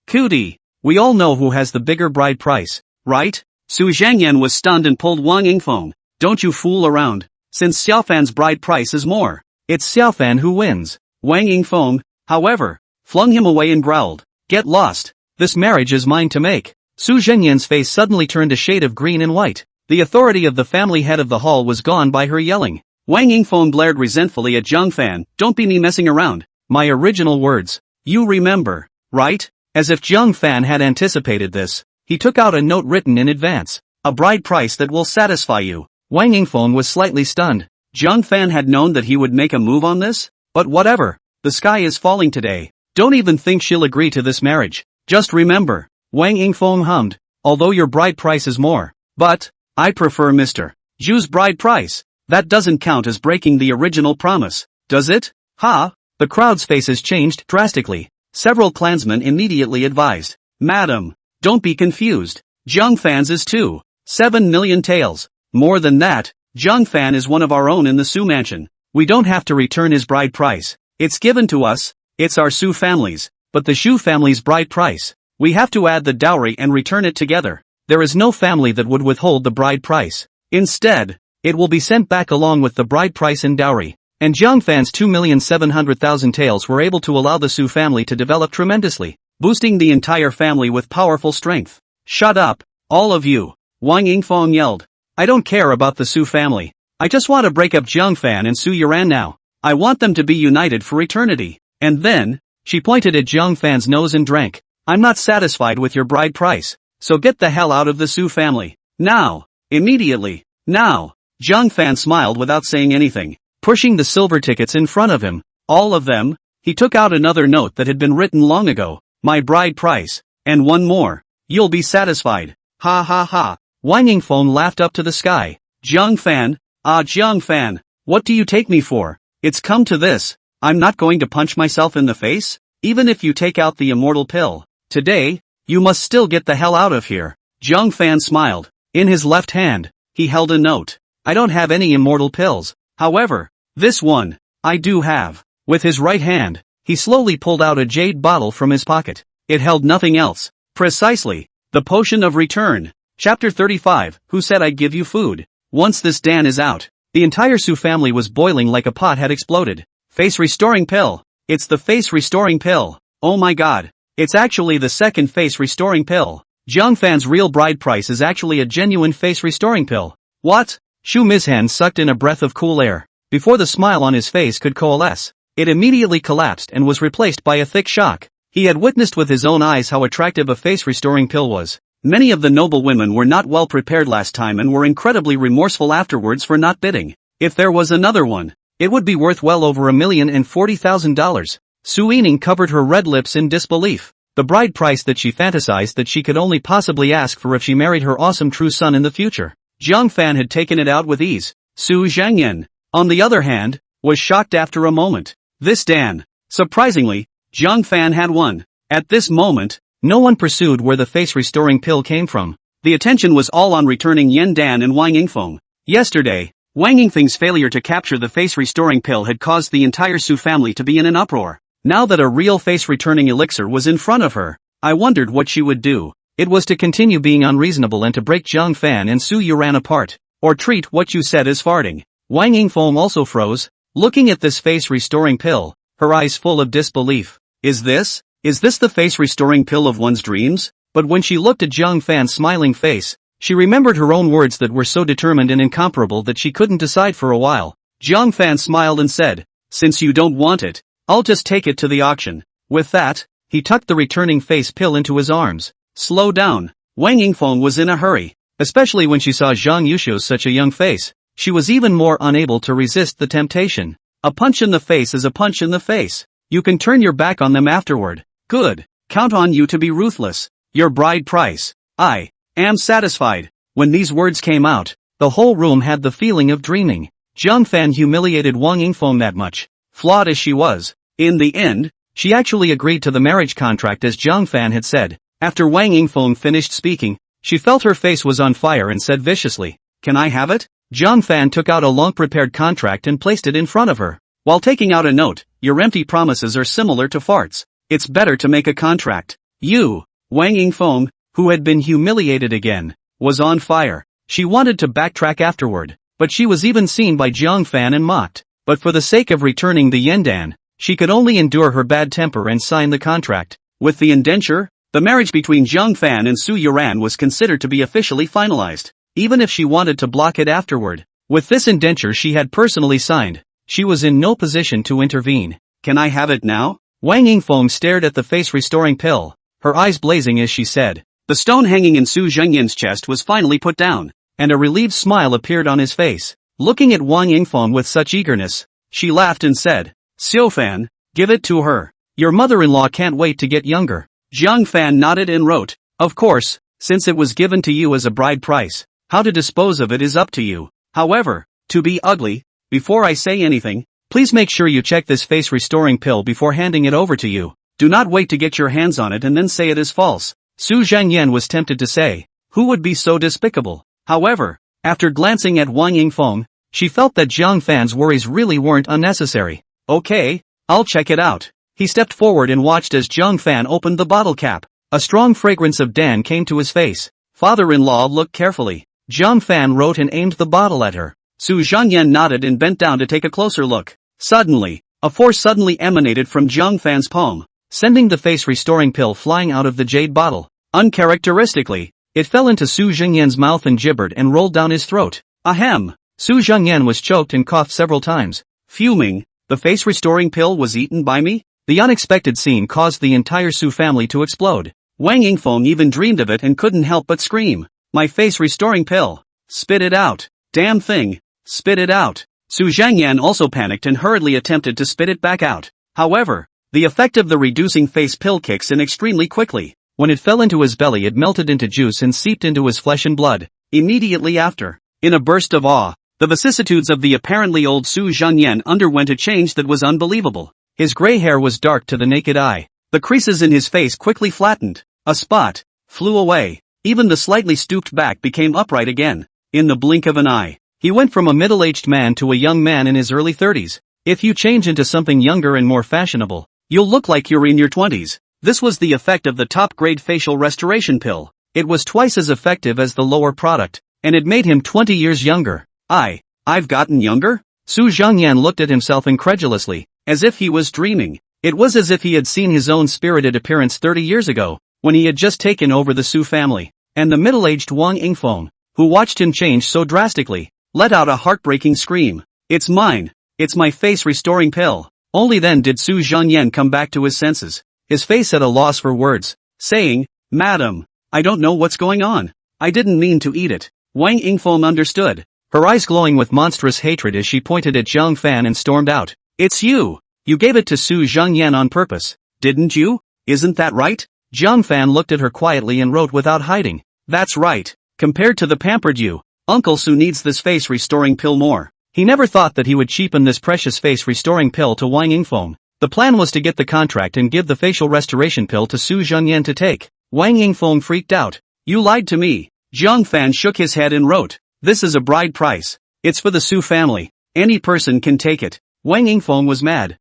Cootie. We all know who has the bigger bride price, right? Su Zhangyan was stunned and pulled Wang Yingfeng. Don't you fool around. Since Xiaofan's bride price is more, it's Xiaofan who wins. Wang Yingfeng, however, flung him away and growled. Get lost. This marriage is mine to make. Su Zhengyan's face suddenly turned a shade of green and white. The authority of the family head of the hall was gone by her yelling. Wang Yingfeng glared resentfully at Zhang Fan. Don't be me messing around. My original words. You remember, right? As if Zhang Fan had anticipated this, he took out a note written in advance. A bride price that will satisfy you. Wang Yingfeng was slightly stunned. Zhang Fan had known that he would make a move on this? But whatever. The sky is falling today. Don't even think she'll agree to this marriage. Just remember. Wang Yingfeng hummed. Although your bride price is more. But, I prefer Mr. Zhu's bride price. That doesn't count as breaking the original promise, does it? Ha! The crowd's faces changed drastically. Several clansmen immediately advised. Madam, don't be confused. Zhang Fan's is too. 7 million taels. More than that, Zhang Fan is one of our own in the Su mansion. We don't have to return his bride price. It's given to us. It's our Su family's. But the Zhu family's bride price. We have to add the dowry and return it together. There is no family that would withhold the bride price. Instead, it will be sent back along with the bride price and dowry. And Zhang Fan's 2,700,000 taels were able to allow the Su family to develop tremendously, boosting the entire family with powerful strength. Shut up, all of you. Wang Yingfeng yelled. I don't care about the Su family. I just want to break up Zhang Fan and Su Yuran now. I want them to be united for eternity. And then, she pointed at Zhang Fan's nose and drank. I'm not satisfied with your bride price. So get the hell out of the Su family. Now. Immediately. Now. Zhang Fan smiled without saying anything, pushing the silver tickets in front of him. All of them. He took out another note that had been written long ago. My bride price. And one more. You'll be satisfied. Ha ha ha. Wang Yingfeng laughed up to the sky. Zhang Fan. Ah Zhang Fan. What do you take me for? It's come to this. I'm not going to punch myself in the face? Even if you take out the immortal pill. Today, you must still get the hell out of here. Zhang Fan smiled. In his left hand, he held a note. I don't have any immortal pills. However, this one, I do have. With his right hand, he slowly pulled out a jade bottle from his pocket. It held nothing else. Precisely, the potion of return. Chapter 35, Who said I'd give you food? Once this Dan is out, the entire Su family was boiling like a pot had exploded. Face restoring pill. It's the face restoring pill. Oh my god. It's actually the second face restoring pill. Zhang Fan's real bride price is actually a genuine face restoring pill. What? Shu Mizhan sucked in a breath of cool air. Before the smile on his face could coalesce, it immediately collapsed and was replaced by a thick shock. He had witnessed with his own eyes how attractive a face restoring pill was. Many of the noble women were not well prepared last time and were incredibly remorseful afterwards for not bidding. If there was another one, it would be worth well over $1,040,000. Su Yining covered her red lips in disbelief. The bride price that she fantasized that she could only possibly ask for if she married her awesome true son in the future. Zhang Fan had taken it out with ease. Su Zhangyan, on the other hand, was shocked after a moment. This Dan. Surprisingly, Zhang Fan had won. At this moment, no one pursued where the face restoring pill came from. The attention was all on returning Yan Dan and Wang Yingfeng. Yesterday, Wang Yingfeng's failure to capture the face restoring pill had caused the entire Su family to be in an uproar. Now that a real face returning elixir was in front of her, I wondered what she would do. It was to continue being unreasonable and to break Zhang Fan and Su Yuran apart, or treat what you said as farting. Wang Yingfeng also froze, looking at this face restoring pill, her eyes full of disbelief. Is this the face restoring pill of one's dreams? But when she looked at Zhang Fan's smiling face, she remembered her own words that were so determined and incomparable that she couldn't decide for a while. Zhang Fan smiled and said, since you don't want it, I'll just take it to the auction. With that, he tucked the returning face pill into his arms. Slow down. Wang Yingfeng was in a hurry, especially when she saw Zhang Yushu's such a young face. She was even more unable to resist the temptation. A punch in the face is a punch in the face. You can turn your back on them afterward. Good. Count on you to be ruthless. Your bride price. I am satisfied. When these words came out, the whole room had the feeling of dreaming. Jiang Fan humiliated Wang Yingfeng that much. Flawed as she was, in the end, she actually agreed to the marriage contract as Jiang Fan had said. After Wang Yingfeng finished speaking, she felt her face was on fire and said viciously, "Can I have it?" Jiang Fan took out a long-prepared contract and placed it in front of her. While taking out a note, "Your empty promises are similar to farts. It's better to make a contract." Wang Yingfeng, who had been humiliated again, was on fire. She wanted to backtrack afterward, but she was even seen by Jiang Fan and mocked. But for the sake of returning the Yandan, she could only endure her bad temper and sign the contract. With the indenture, the marriage between Jiang Fan and Su Yuran was considered to be officially finalized, even if she wanted to block it afterward. With this indenture she had personally signed, she was in no position to intervene. "Can I have it now?" Wang Yingfeng stared at the face-restoring pill, her eyes blazing as she said. The stone hanging in Su Zhengyan's chest was finally put down, and a relieved smile appeared on his face. Looking at Wang Yingfeng with such eagerness, she laughed and said, "Xiu Fan, give it to her. Your mother-in-law can't wait to get younger." Jiang Fan nodded and wrote, "Of course, since it was given to you as a bride price, how to dispose of it is up to you. However, to be ugly, before I say anything, please make sure you check this face-restoring pill before handing it over to you. Do not wait to get your hands on it and then say it is false." Su Zhengyan was tempted to say, "Who would be so despicable?" However, after glancing at Wang Yingfeng, she felt that Jiang Fan's worries really weren't unnecessary. "Okay, I'll check it out." He stepped forward and watched as Jiang Fan opened the bottle cap. A strong fragrance of Dan came to his face. Father-in-law looked carefully. Jiang Fan wrote and aimed the bottle at her. Su Zhengyan nodded and bent down to take a closer look. Suddenly, a force suddenly emanated from Jiang Fan's palm, sending the face-restoring pill flying out of the jade bottle. Uncharacteristically, it fell into Su Zhengyan's mouth and gibbered and rolled down his throat. Ahem! Su Zhengyan was choked and coughed several times. Fuming, the face-restoring pill was eaten by me? The unexpected scene caused the entire Su family to explode. Wang Yingfeng even dreamed of it and couldn't help but scream. "My face-restoring pill! Spit it out! Damn thing! Spit it out!" Su Zhengyan also panicked and hurriedly attempted to spit it back out. However, the effect of the reducing face pill kicks in extremely quickly. When it fell into his belly it melted into juice and seeped into his flesh and blood. Immediately after, in a burst of awe, the vicissitudes of the apparently old Su Zhengyan underwent a change that was unbelievable. His gray hair was dark to the naked eye. The creases in his face quickly flattened. A spot flew away. Even the slightly stooped back became upright again. In the blink of an eye, he went from a middle-aged man to a young man in his early 30s. If you change into something younger and more fashionable, you'll look like you're in your 20s. This was the effect of the top-grade facial restoration pill. It was twice as effective as the lower product, and it made him 20 years younger. I've gotten younger? Su Zhengyan looked at himself incredulously, as if he was dreaming. It was as if he had seen his own spirited appearance 30 years ago, when he had just taken over the Su family, and the middle-aged Wang Yingfeng, who watched him change so drastically, let out a heartbreaking scream. "It's mine! It's my face-restoring pill!" Only then did Su Zhengyan come back to his senses, his face at a loss for words, saying, "Madam, I don't know what's going on. I didn't mean to eat it." Wang Yingfeng understood, her eyes glowing with monstrous hatred as she pointed at Jiang Fan and stormed out. "It's you! You gave it to Su Zhengyan on purpose, didn't you? Isn't that right?" Jiang Fan looked at her quietly and wrote without hiding. "That's right. Compared to the pampered you, Uncle Su needs this face-restoring pill more." He never thought that he would cheapen this precious face-restoring pill to Wang Yingfeng. The plan was to get the contract and give the facial restoration pill to Su Zhengyan to take. Wang Yingfeng freaked out. "You lied to me." Jiang Fan shook his head and wrote, "This is a bride price. It's for the Su family. Any person can take it." Wang Yingfeng was mad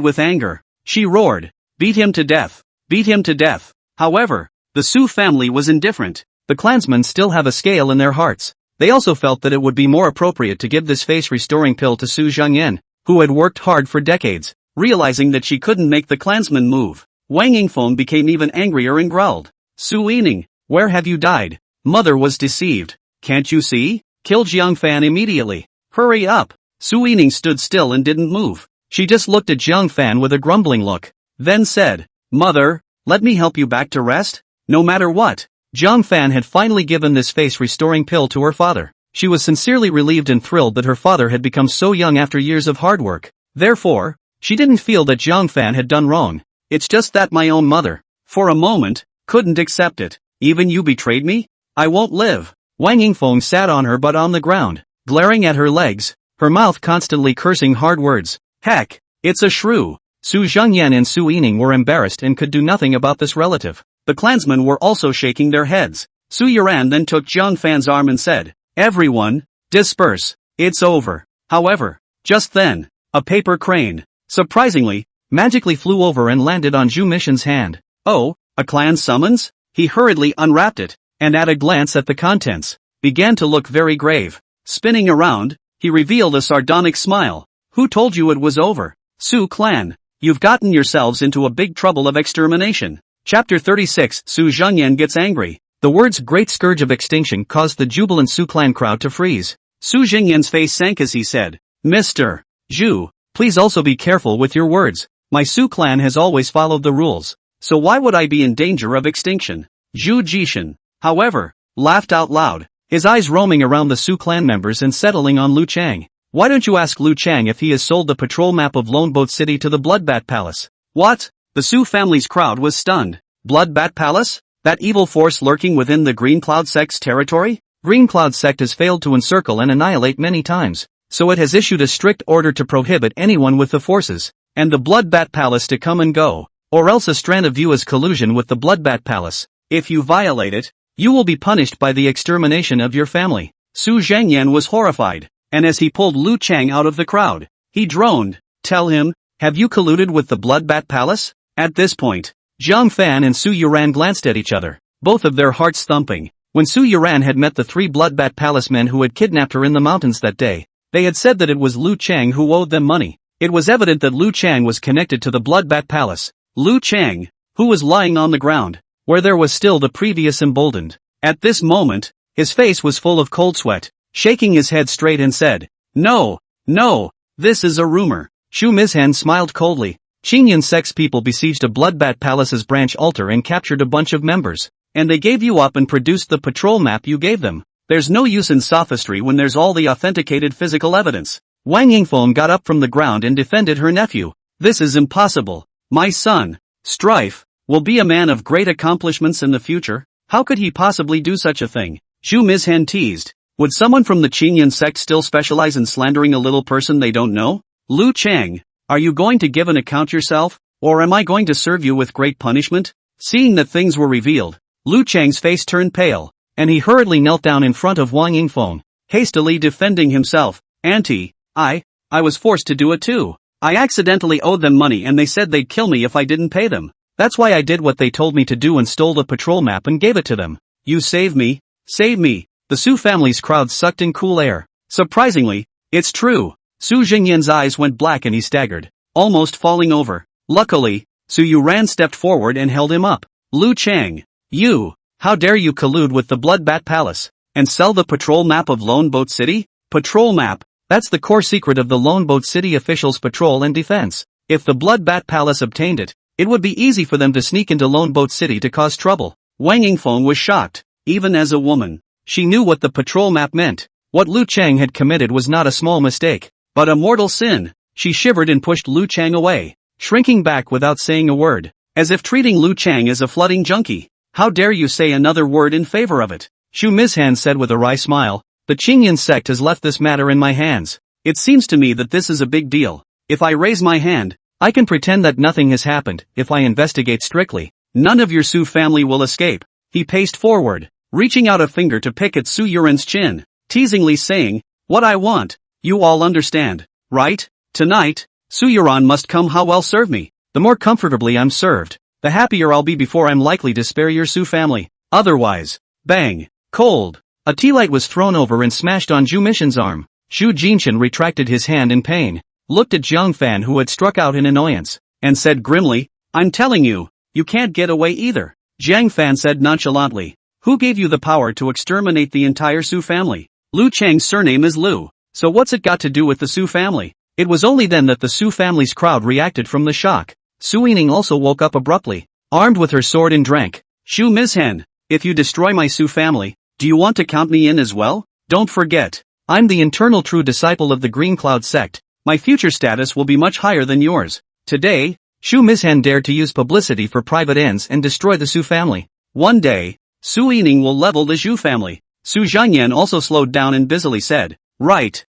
with anger. She roared, "Beat him to death! Beat him to death!" However, the Su family was indifferent. The clansmen still have a scale in their hearts. They also felt that it would be more appropriate to give this face-restoring pill to Su Zhengyan, who had worked hard for decades. Realizing that she couldn't make the clansmen move, Wang Yingfeng became even angrier and growled, "Su Yining, where have you died? Mother was deceived. Can't you see? Kill Jiang Fan immediately. Hurry up." Su Yining stood still and didn't move. She just looked at Jiang Fan with a grumbling look, then said, "Mother, let me help you back to rest?" No matter what, Jiang Fan had finally given this face-restoring pill to her father. She was sincerely relieved and thrilled that her father had become so young after years of hard work. Therefore, she didn't feel that Jiang Fan had done wrong. "It's just that my own mother, for a moment, couldn't accept it. Even you betrayed me? I won't live." Wang Yingfeng sat on her butt on the ground, glaring at her legs, her mouth constantly cursing hard words. Heck, it's a shrew. Su Zhengyan and Su Yining were embarrassed and could do nothing about this relative. The clansmen were also shaking their heads. Su Yuran then took Jiang Fan's arm and said, "Everyone, disperse. It's over." However, just then, a paper crane, surprisingly, magically flew over and landed on Zhu Mishan's hand. "Oh, a clan summons?" He hurriedly unwrapped it, and at a glance at the contents, began to look very grave. Spinning around, he revealed a sardonic smile. "Who told you it was over? Su clan, you've gotten yourselves into a big trouble of extermination." Chapter 36. Su Zhengyan gets angry. The words "great scourge of extinction" caused the jubilant Su clan crowd to freeze. Su Zhengyan's face sank as he said, "Mr. Zhu, please also be careful with your words. My Su clan has always followed the rules, so why would I be in danger of extinction?" Zhu Jishan, however, laughed out loud, his eyes roaming around the Su clan members and settling on Lu Chang. "Why don't you ask Lu Chang if he has sold the patrol map of Lone Boat City to the Bloodbat Palace?" "What?" The Su family's crowd was stunned. "Bloodbat Palace? That evil force lurking within the Green Cloud sect's territory?" Green Cloud sect has failed to encircle and annihilate many times, so it has issued a strict order to prohibit anyone with the forces and the Bloodbat Palace to come and go, or else a strand of you as collusion with the Bloodbat Palace. If you violate it, you will be punished by the extermination of your family. Su Zhengyan was horrified, and as he pulled Lu Chang out of the crowd, he droned, "Tell him, have you colluded with the Bloodbat Palace?" At this point, Jiang Fan and Su Yuran glanced at each other, both of their hearts thumping. When Su Yuran had met the 3 Bloodbat Palace men who had kidnapped her in the mountains that day, they had said that it was Lu Chang who owed them money. It was evident that Lu Chang was connected to the Bloodbat Palace. Lu Chang, who was lying on the ground, where there was still the previous emboldened. At this moment, his face was full of cold sweat, shaking his head straight and said, "No, no, this is a rumor." Shu Mizhan smiled coldly. Qingyan sect's people besieged a Bloodbat Palace's branch altar and captured a bunch of members, and they gave you up and produced the patrol map you gave them. There's no use in sophistry when there's all the authenticated physical evidence. Wang Yingfeng got up from the ground and defended her nephew. "This is impossible. My son, Strife, will be a man of great accomplishments in the future. How could he possibly do such a thing?" Shu Mizhan teased. "Would someone from the Qingyan sect still specialize in slandering a little person they don't know?" "Lu Chang, are you going to give an account yourself, or am I going to serve you with great punishment?" Seeing that things were revealed, Lu Chang's face turned pale, and he hurriedly knelt down in front of Wang Yingfeng, hastily defending himself. "Auntie, I was forced to do it too. I accidentally owed them money and they said they'd kill me if I didn't pay them. That's why I did what they told me to do and stole the patrol map and gave it to them." "You save me, save me." The Su family's crowd sucked in cool air. Surprisingly, it's true. Su Zhengyan's eyes went black and he staggered, almost falling over. Luckily, Su Yuran stepped forward and held him up. "Lu Chang, how dare you collude with the Bloodbat Palace and sell the patrol map of Lone Boat City?" Patrol map, that's the core secret of the Lone Boat City officials' patrol and defense. If the Bloodbat Palace obtained it, it would be easy for them to sneak into Lone Boat City to cause trouble. Wang Yingfeng was shocked. Even as a woman, she knew what the patrol map meant. What Lu Chang had committed was not a small mistake, but a mortal sin. She shivered and pushed Lu Chang away, shrinking back without saying a word, as if treating Lu Chang as a flooding junkie. "How dare you say another word in favor of it?" Shu Mizhan said with a wry smile. "The Qingyan sect has left this matter in my hands. It seems to me that this is a big deal. If I raise my hand, I can pretend that nothing has happened. If I investigate strictly, none of your Su family will escape." He paced forward, reaching out a finger to pick at Su Yuran's chin, teasingly saying, "What I want, you all understand, right? Tonight, Su Yuran must come. How well serve me. The more comfortably I'm served, the happier I'll be before I'm likely to spare your Su family. Otherwise, bang, cold." A tea light was thrown over and smashed on Zhu Mishan's arm. Zhu Jinshan retracted his hand in pain, looked at Jiang Fan who had struck out in annoyance, and said grimly, "I'm telling you, you can't get away either." Jiang Fan said nonchalantly, "Who gave you the power to exterminate the entire Su family?" "Lu Chang's surname is Lu, so what's it got to do with the Su family?" It was only then that the Su family's crowd reacted from the shock. Su Yining also woke up abruptly, armed with her sword and drank. "Shu Mizhan, if you destroy my Su family, do you want to count me in as well? Don't forget, I'm the eternal true disciple of the Green Cloud sect. My future status will be much higher than yours." Today, Shu Mizhan dared to use publicity for private ends and destroy the Su family. One day, Su Yining will level the Zhu family. Su Zhengyan also slowed down and busily said, Right.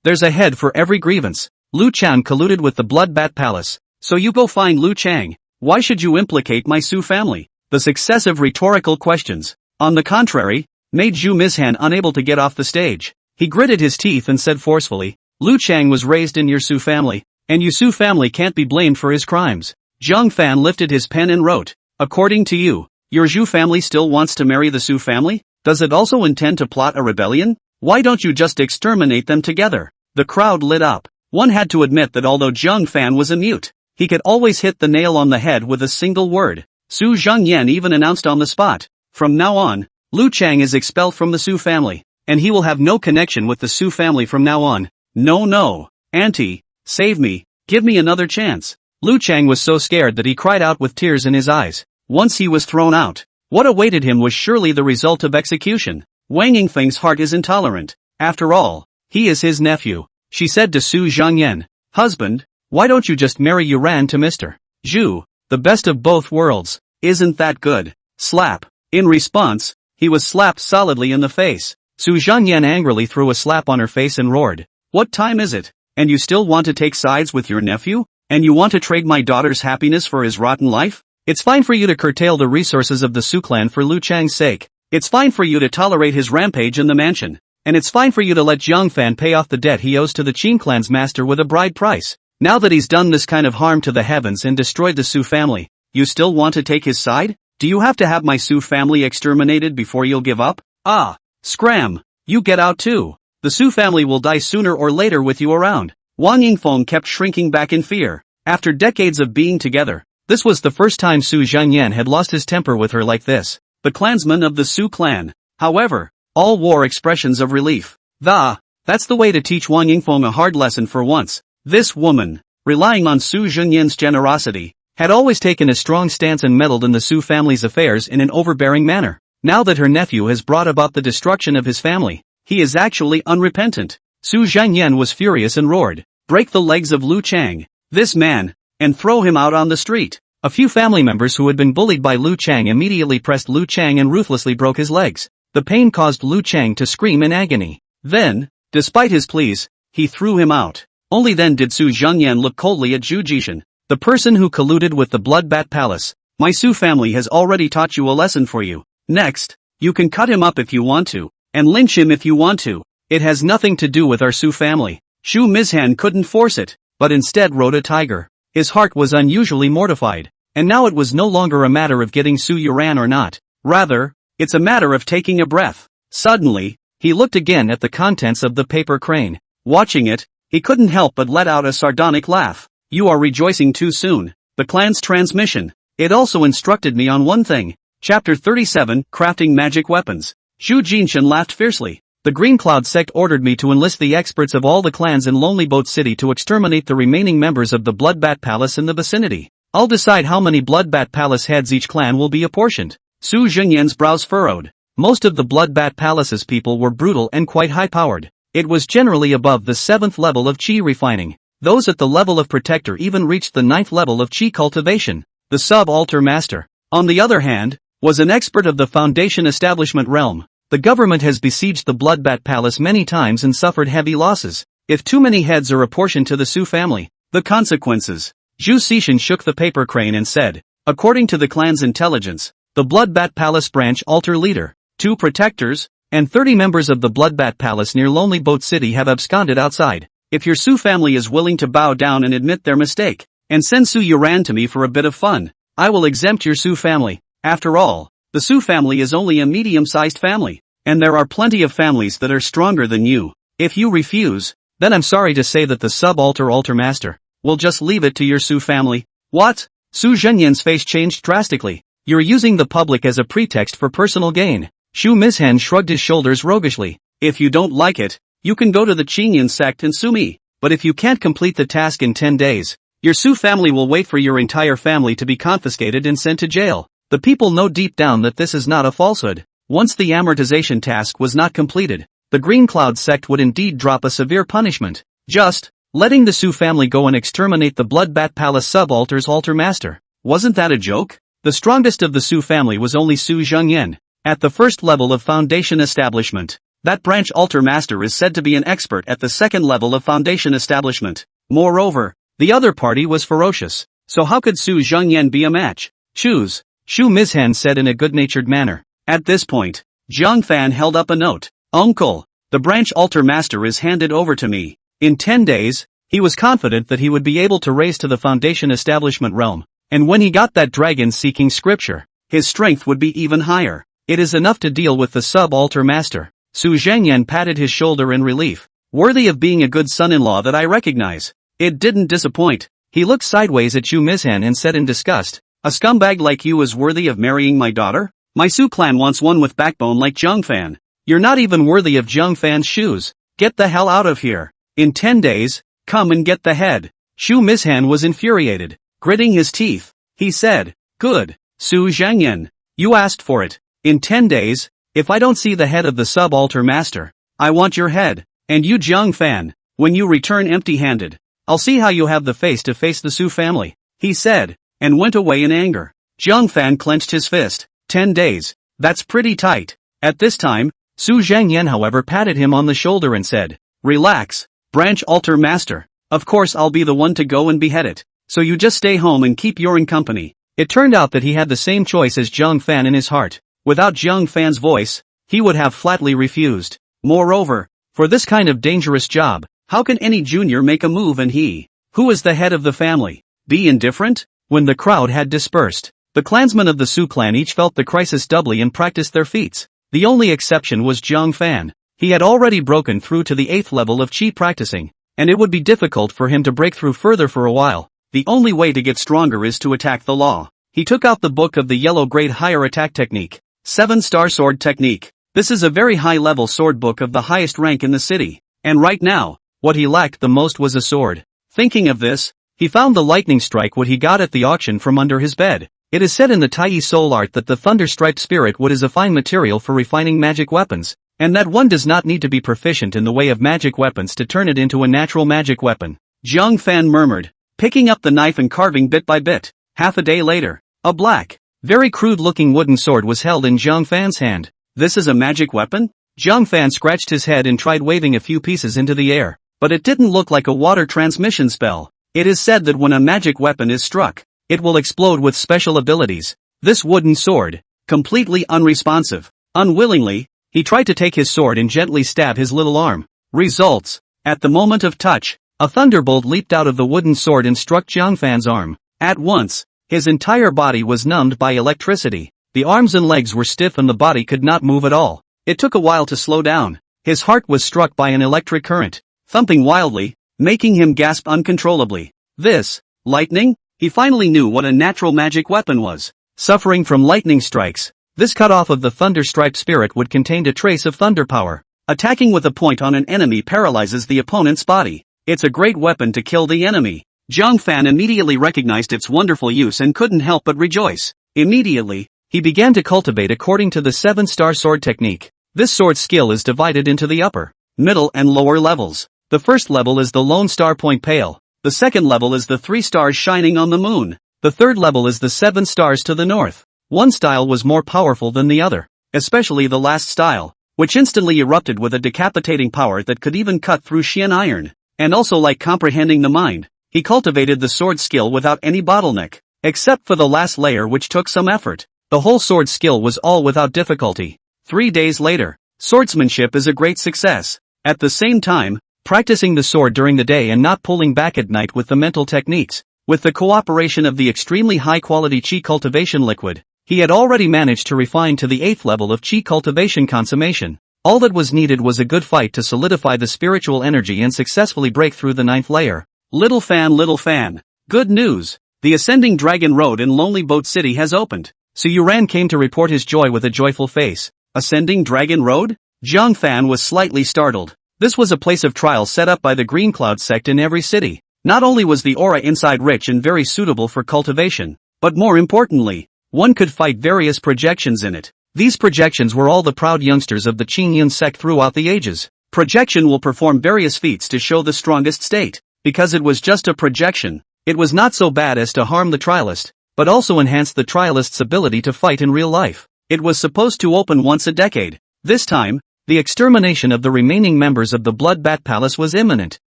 There's a head for every grievance. Lu Chang colluded with the Bloodbat Palace. So you go find Lu Chang. Why should you implicate my Su family? The successive rhetorical questions, on the contrary, made Zhu Mizhan unable to get off the stage. He gritted his teeth and said forcefully, Lu Chang was raised in your Su family, and your Su family can't be blamed for his crimes. Zhang Fan lifted his pen and wrote, according to you, your Zhu family still wants to marry the Su family? Does it also intend to plot a rebellion? Why don't you just exterminate them together? The crowd lit up. One had to admit that although Zhang Fan was a mute, he could always hit the nail on the head with a single word. Su Zhengyan even announced on the spot, from now on, Lu Chang is expelled from the Su family, and he will have no connection with the Su family from now on. No, Auntie, save me, give me another chance. Lu Chang was so scared that he cried out with tears in his eyes. Once he was thrown out, what awaited him was surely the result of execution. Wang Yingfeng's heart is intolerant. After all, he is his nephew. She said to Su Zhengyan, husband, why don't you just marry Yuran to Mr. Zhu, the best of both worlds? Isn't that good? Slap. In response, he was slapped solidly in the face. Su Zhengyan angrily threw a slap on her face and roared, what time is it? And you still want to take sides with your nephew? And you want to trade my daughter's happiness for his rotten life? It's fine for you to curtail the resources of the Su clan for Lu Chang's sake. It's fine for you to tolerate his rampage in the mansion. And it's fine for you to let Zhang Fan pay off the debt he owes to the Qin clan's master with a bride price. Now that he's done this kind of harm to the heavens and destroyed the Su family, you still want to take his side? Do you have to have my Su family exterminated before you'll give up? Ah, scram! You get out too. The Su family will die sooner or later with you around. Wang Yingfeng kept shrinking back in fear. After decades of being together, this was the first time Su Zhengyan had lost his temper with her like this. The clansman of the Su clan, however, all wore expressions of relief. That's the way to teach Wang Yingfeng a hard lesson for once. This woman, relying on Su Zhengyan's generosity, had always taken a strong stance and meddled in the Su family's affairs in an overbearing manner. Now that her nephew has brought about the destruction of his family, he is actually unrepentant. Su Zhengyan was furious and roared, break the legs of Lu Chang, this man, and throw him out on the street. A few family members who had been bullied by Lu Chang immediately pressed Lu Chang and ruthlessly broke his legs. The pain caused Lu Chang to scream in agony. Then, despite his pleas, he threw him out. Only then did Su Zhengyan look coldly at Zhu Jishan, the person who colluded with the Bloodbat Palace. My Su family has already taught you a lesson for you. Next, you can cut him up if you want to, and lynch him if you want to. It has nothing to do with our Su family. Zhu Mizhan couldn't force it, but instead rode a tiger. His heart was unusually mortified, and now it was no longer a matter of getting Su Yuran or not. Rather, it's a matter of taking a breath. Suddenly, he looked again at the contents of the paper crane. Watching it, he couldn't help but let out a sardonic laugh. You are rejoicing too soon. The clan's transmission. It also instructed me on one thing. Chapter 37, Crafting Magic Weapons. Zhu Jinshan laughed fiercely. The Green Cloud sect ordered me to enlist the experts of all the clans in Lonely Boat City to exterminate the remaining members of the Bloodbat Palace in the vicinity. I'll decide how many Bloodbat Palace heads each clan will be apportioned. Su Zhengyan's brows furrowed. Most of the Bloodbat Palace's people were brutal and quite high-powered. It was generally above the 7th level of Qi refining. Those at the level of Protector even reached the 9th level of Qi cultivation. The Sub-Altar Master, on the other hand, was an expert of the Foundation Establishment realm. The government has besieged the Bloodbat Palace many times and suffered heavy losses. If too many heads are apportioned to the Su family, the consequences. Zhu Xishan shook the paper crane and said, according to the clan's intelligence, the Bloodbat Palace branch altar leader, 2 protectors, and 30 members of the Bloodbat Palace near Lonely Boat City have absconded outside. If your Su family is willing to bow down and admit their mistake, and send Su Yuran to me for a bit of fun, I will exempt your Su family. After all, the Su family is only a medium-sized family, and there are plenty of families that are stronger than you. If you refuse, then I'm sorry to say that the Sub-Altar Master will just leave it to your Su family. What? Su Zhengyan's face changed drastically. You're using the public as a pretext for personal gain. Zhu Mizhan shrugged his shoulders roguishly. If you don't like it, you can go to the Qingyan sect and sue me. But if you can't complete the task in 10 days, your Su family will wait for your entire family to be confiscated and sent to jail. The people know deep down that this is not a falsehood. Once the amortization task was not completed, the Green Cloud sect would indeed drop a severe punishment. Just letting the Su family go and exterminate the Bloodbat Palace Subaltar's altar master. Wasn't that a joke? The strongest of the Su family was only Su Zhengyan, at the first level of Foundation Establishment. That branch altar master is said to be an expert at the second level of foundation establishment. Moreover, the other party was ferocious. So how could Su Zhengyan be a match? Choose, Shu Mizhan said in a good-natured manner. At this point, Zhang Fan held up a note. Uncle, the branch altar master is handed over to me. In 10 days, he was confident that he would be able to raise to the foundation establishment realm. And when he got that dragon-seeking scripture, his strength would be even higher. It is enough to deal with the sub-altar master. Su Zhengyan patted his shoulder in relief. Worthy of being a good son-in-law that I recognize. It didn't disappoint. He looked sideways at Shu Mizhan and said in disgust, a scumbag like you is worthy of marrying my daughter? My Su clan wants one with backbone like Zhang Fan. You're not even worthy of Zhang Fan's shoes. Get the hell out of here. In 10 days, come and get the head. Shu Mizhan was infuriated. Gritting his teeth, he said, good, Su Zhengyan. You asked for it. In 10 days, if I don't see the head of the sub-altar master, I want your head. And you Zhang Fan, when you return empty-handed, I'll see how you have the face to face the Su family, he said, and went away in anger. Zhang Fan clenched his fist. 10 days. That's pretty tight. At this time, Su Zhengyan however patted him on the shoulder and said, relax, branch altar master. Of course I'll be the one to go and behead it. So you just stay home and keep your in company. It turned out that he had the same choice as Zhang Fan in his heart. Without Zhang Fan's voice, he would have flatly refused. Moreover, for this kind of dangerous job, how can any junior make a move and he, who is the head of the family, be indifferent? When the crowd had dispersed, the clansmen of the Su clan each felt the crisis doubly and practiced their feats. The only exception was Zhang Fan. He had already broken through to the 8th level of chi practicing, and it would be difficult for him to break through further for a while. The only way to get stronger is to attack the law. He took out the book of the yellow grade higher attack technique, 7-star sword technique. This is a very high-level sword book of the highest rank in the city, and right now, what he lacked the most was a sword. Thinking of this, he found the lightning strike what he got at the auction from under his bed. It is said in the Tai soul art that the thunder-striped spirit wood is a fine material for refining magic weapons, and that one does not need to be proficient in the way of magic weapons to turn it into a natural magic weapon. Zhang Fan murmured, picking up the knife and carving bit by bit. Half a day later, a black, very crude-looking wooden sword was held in Zhang Fan's hand. This is a magic weapon? Zhang Fan scratched his head and tried waving a few pieces into the air, but it didn't look like a water transmission spell. It is said that when a magic weapon is struck, it will explode with special abilities. This wooden sword, completely unresponsive. Unwillingly, he tried to take his sword and gently stab his little arm. Results. At the moment of touch, a thunderbolt leaped out of the wooden sword and struck Zhang Fan's arm. At once, his entire body was numbed by electricity. The arms and legs were stiff and the body could not move at all. It took a while to slow down. His heart was struck by an electric current, thumping wildly, making him gasp uncontrollably. This, lightning? He finally knew what a natural magic weapon was. Suffering from lightning strikes, this cutoff of the thunder-striped spirit would contain a trace of thunder power. Attacking with a point on an enemy paralyzes the opponent's body. It's a great weapon to kill the enemy. Zhang Fan immediately recognized its wonderful use and couldn't help but rejoice. Immediately, he began to cultivate according to the 7-star sword technique. This sword skill is divided into the upper, middle and lower levels. The first level is the lone star point pale. The second level is the 3 stars shining on the moon. The third level is the 7 stars to the north. One style was more powerful than the other, especially the last style, which instantly erupted with a decapitating power that could even cut through Xian iron. And also like comprehending the mind, he cultivated the sword skill without any bottleneck, except for the last layer which took some effort. The whole sword skill was all without difficulty. 3 days later, swordsmanship is a great success. At the same time, practicing the sword during the day and not pulling back at night with the mental techniques, with the cooperation of the extremely high-quality chi cultivation liquid, he had already managed to refine to the 8th level of chi cultivation consummation. All that was needed was a good fight to solidify the spiritual energy and successfully break through the 9th layer. Little fan. Good news! The Ascending Dragon Road in Lonely Boat City has opened. Su Yuran came to report his joy with a joyful face. Ascending Dragon Road? Zhang Fan was slightly startled. This was a place of trial set up by the Green Cloud sect in every city. Not only was the aura inside rich and very suitable for cultivation, but more importantly, one could fight various projections in it. These projections were all the proud youngsters of the Qingyun sect throughout the ages. Projection will perform various feats to show the strongest state. Because it was just a projection, it was not so bad as to harm the trialist, but also enhanced the trialist's ability to fight in real life. It was supposed to open once a decade. This time, The extermination of the remaining members of the Blood Bat Palace was imminent,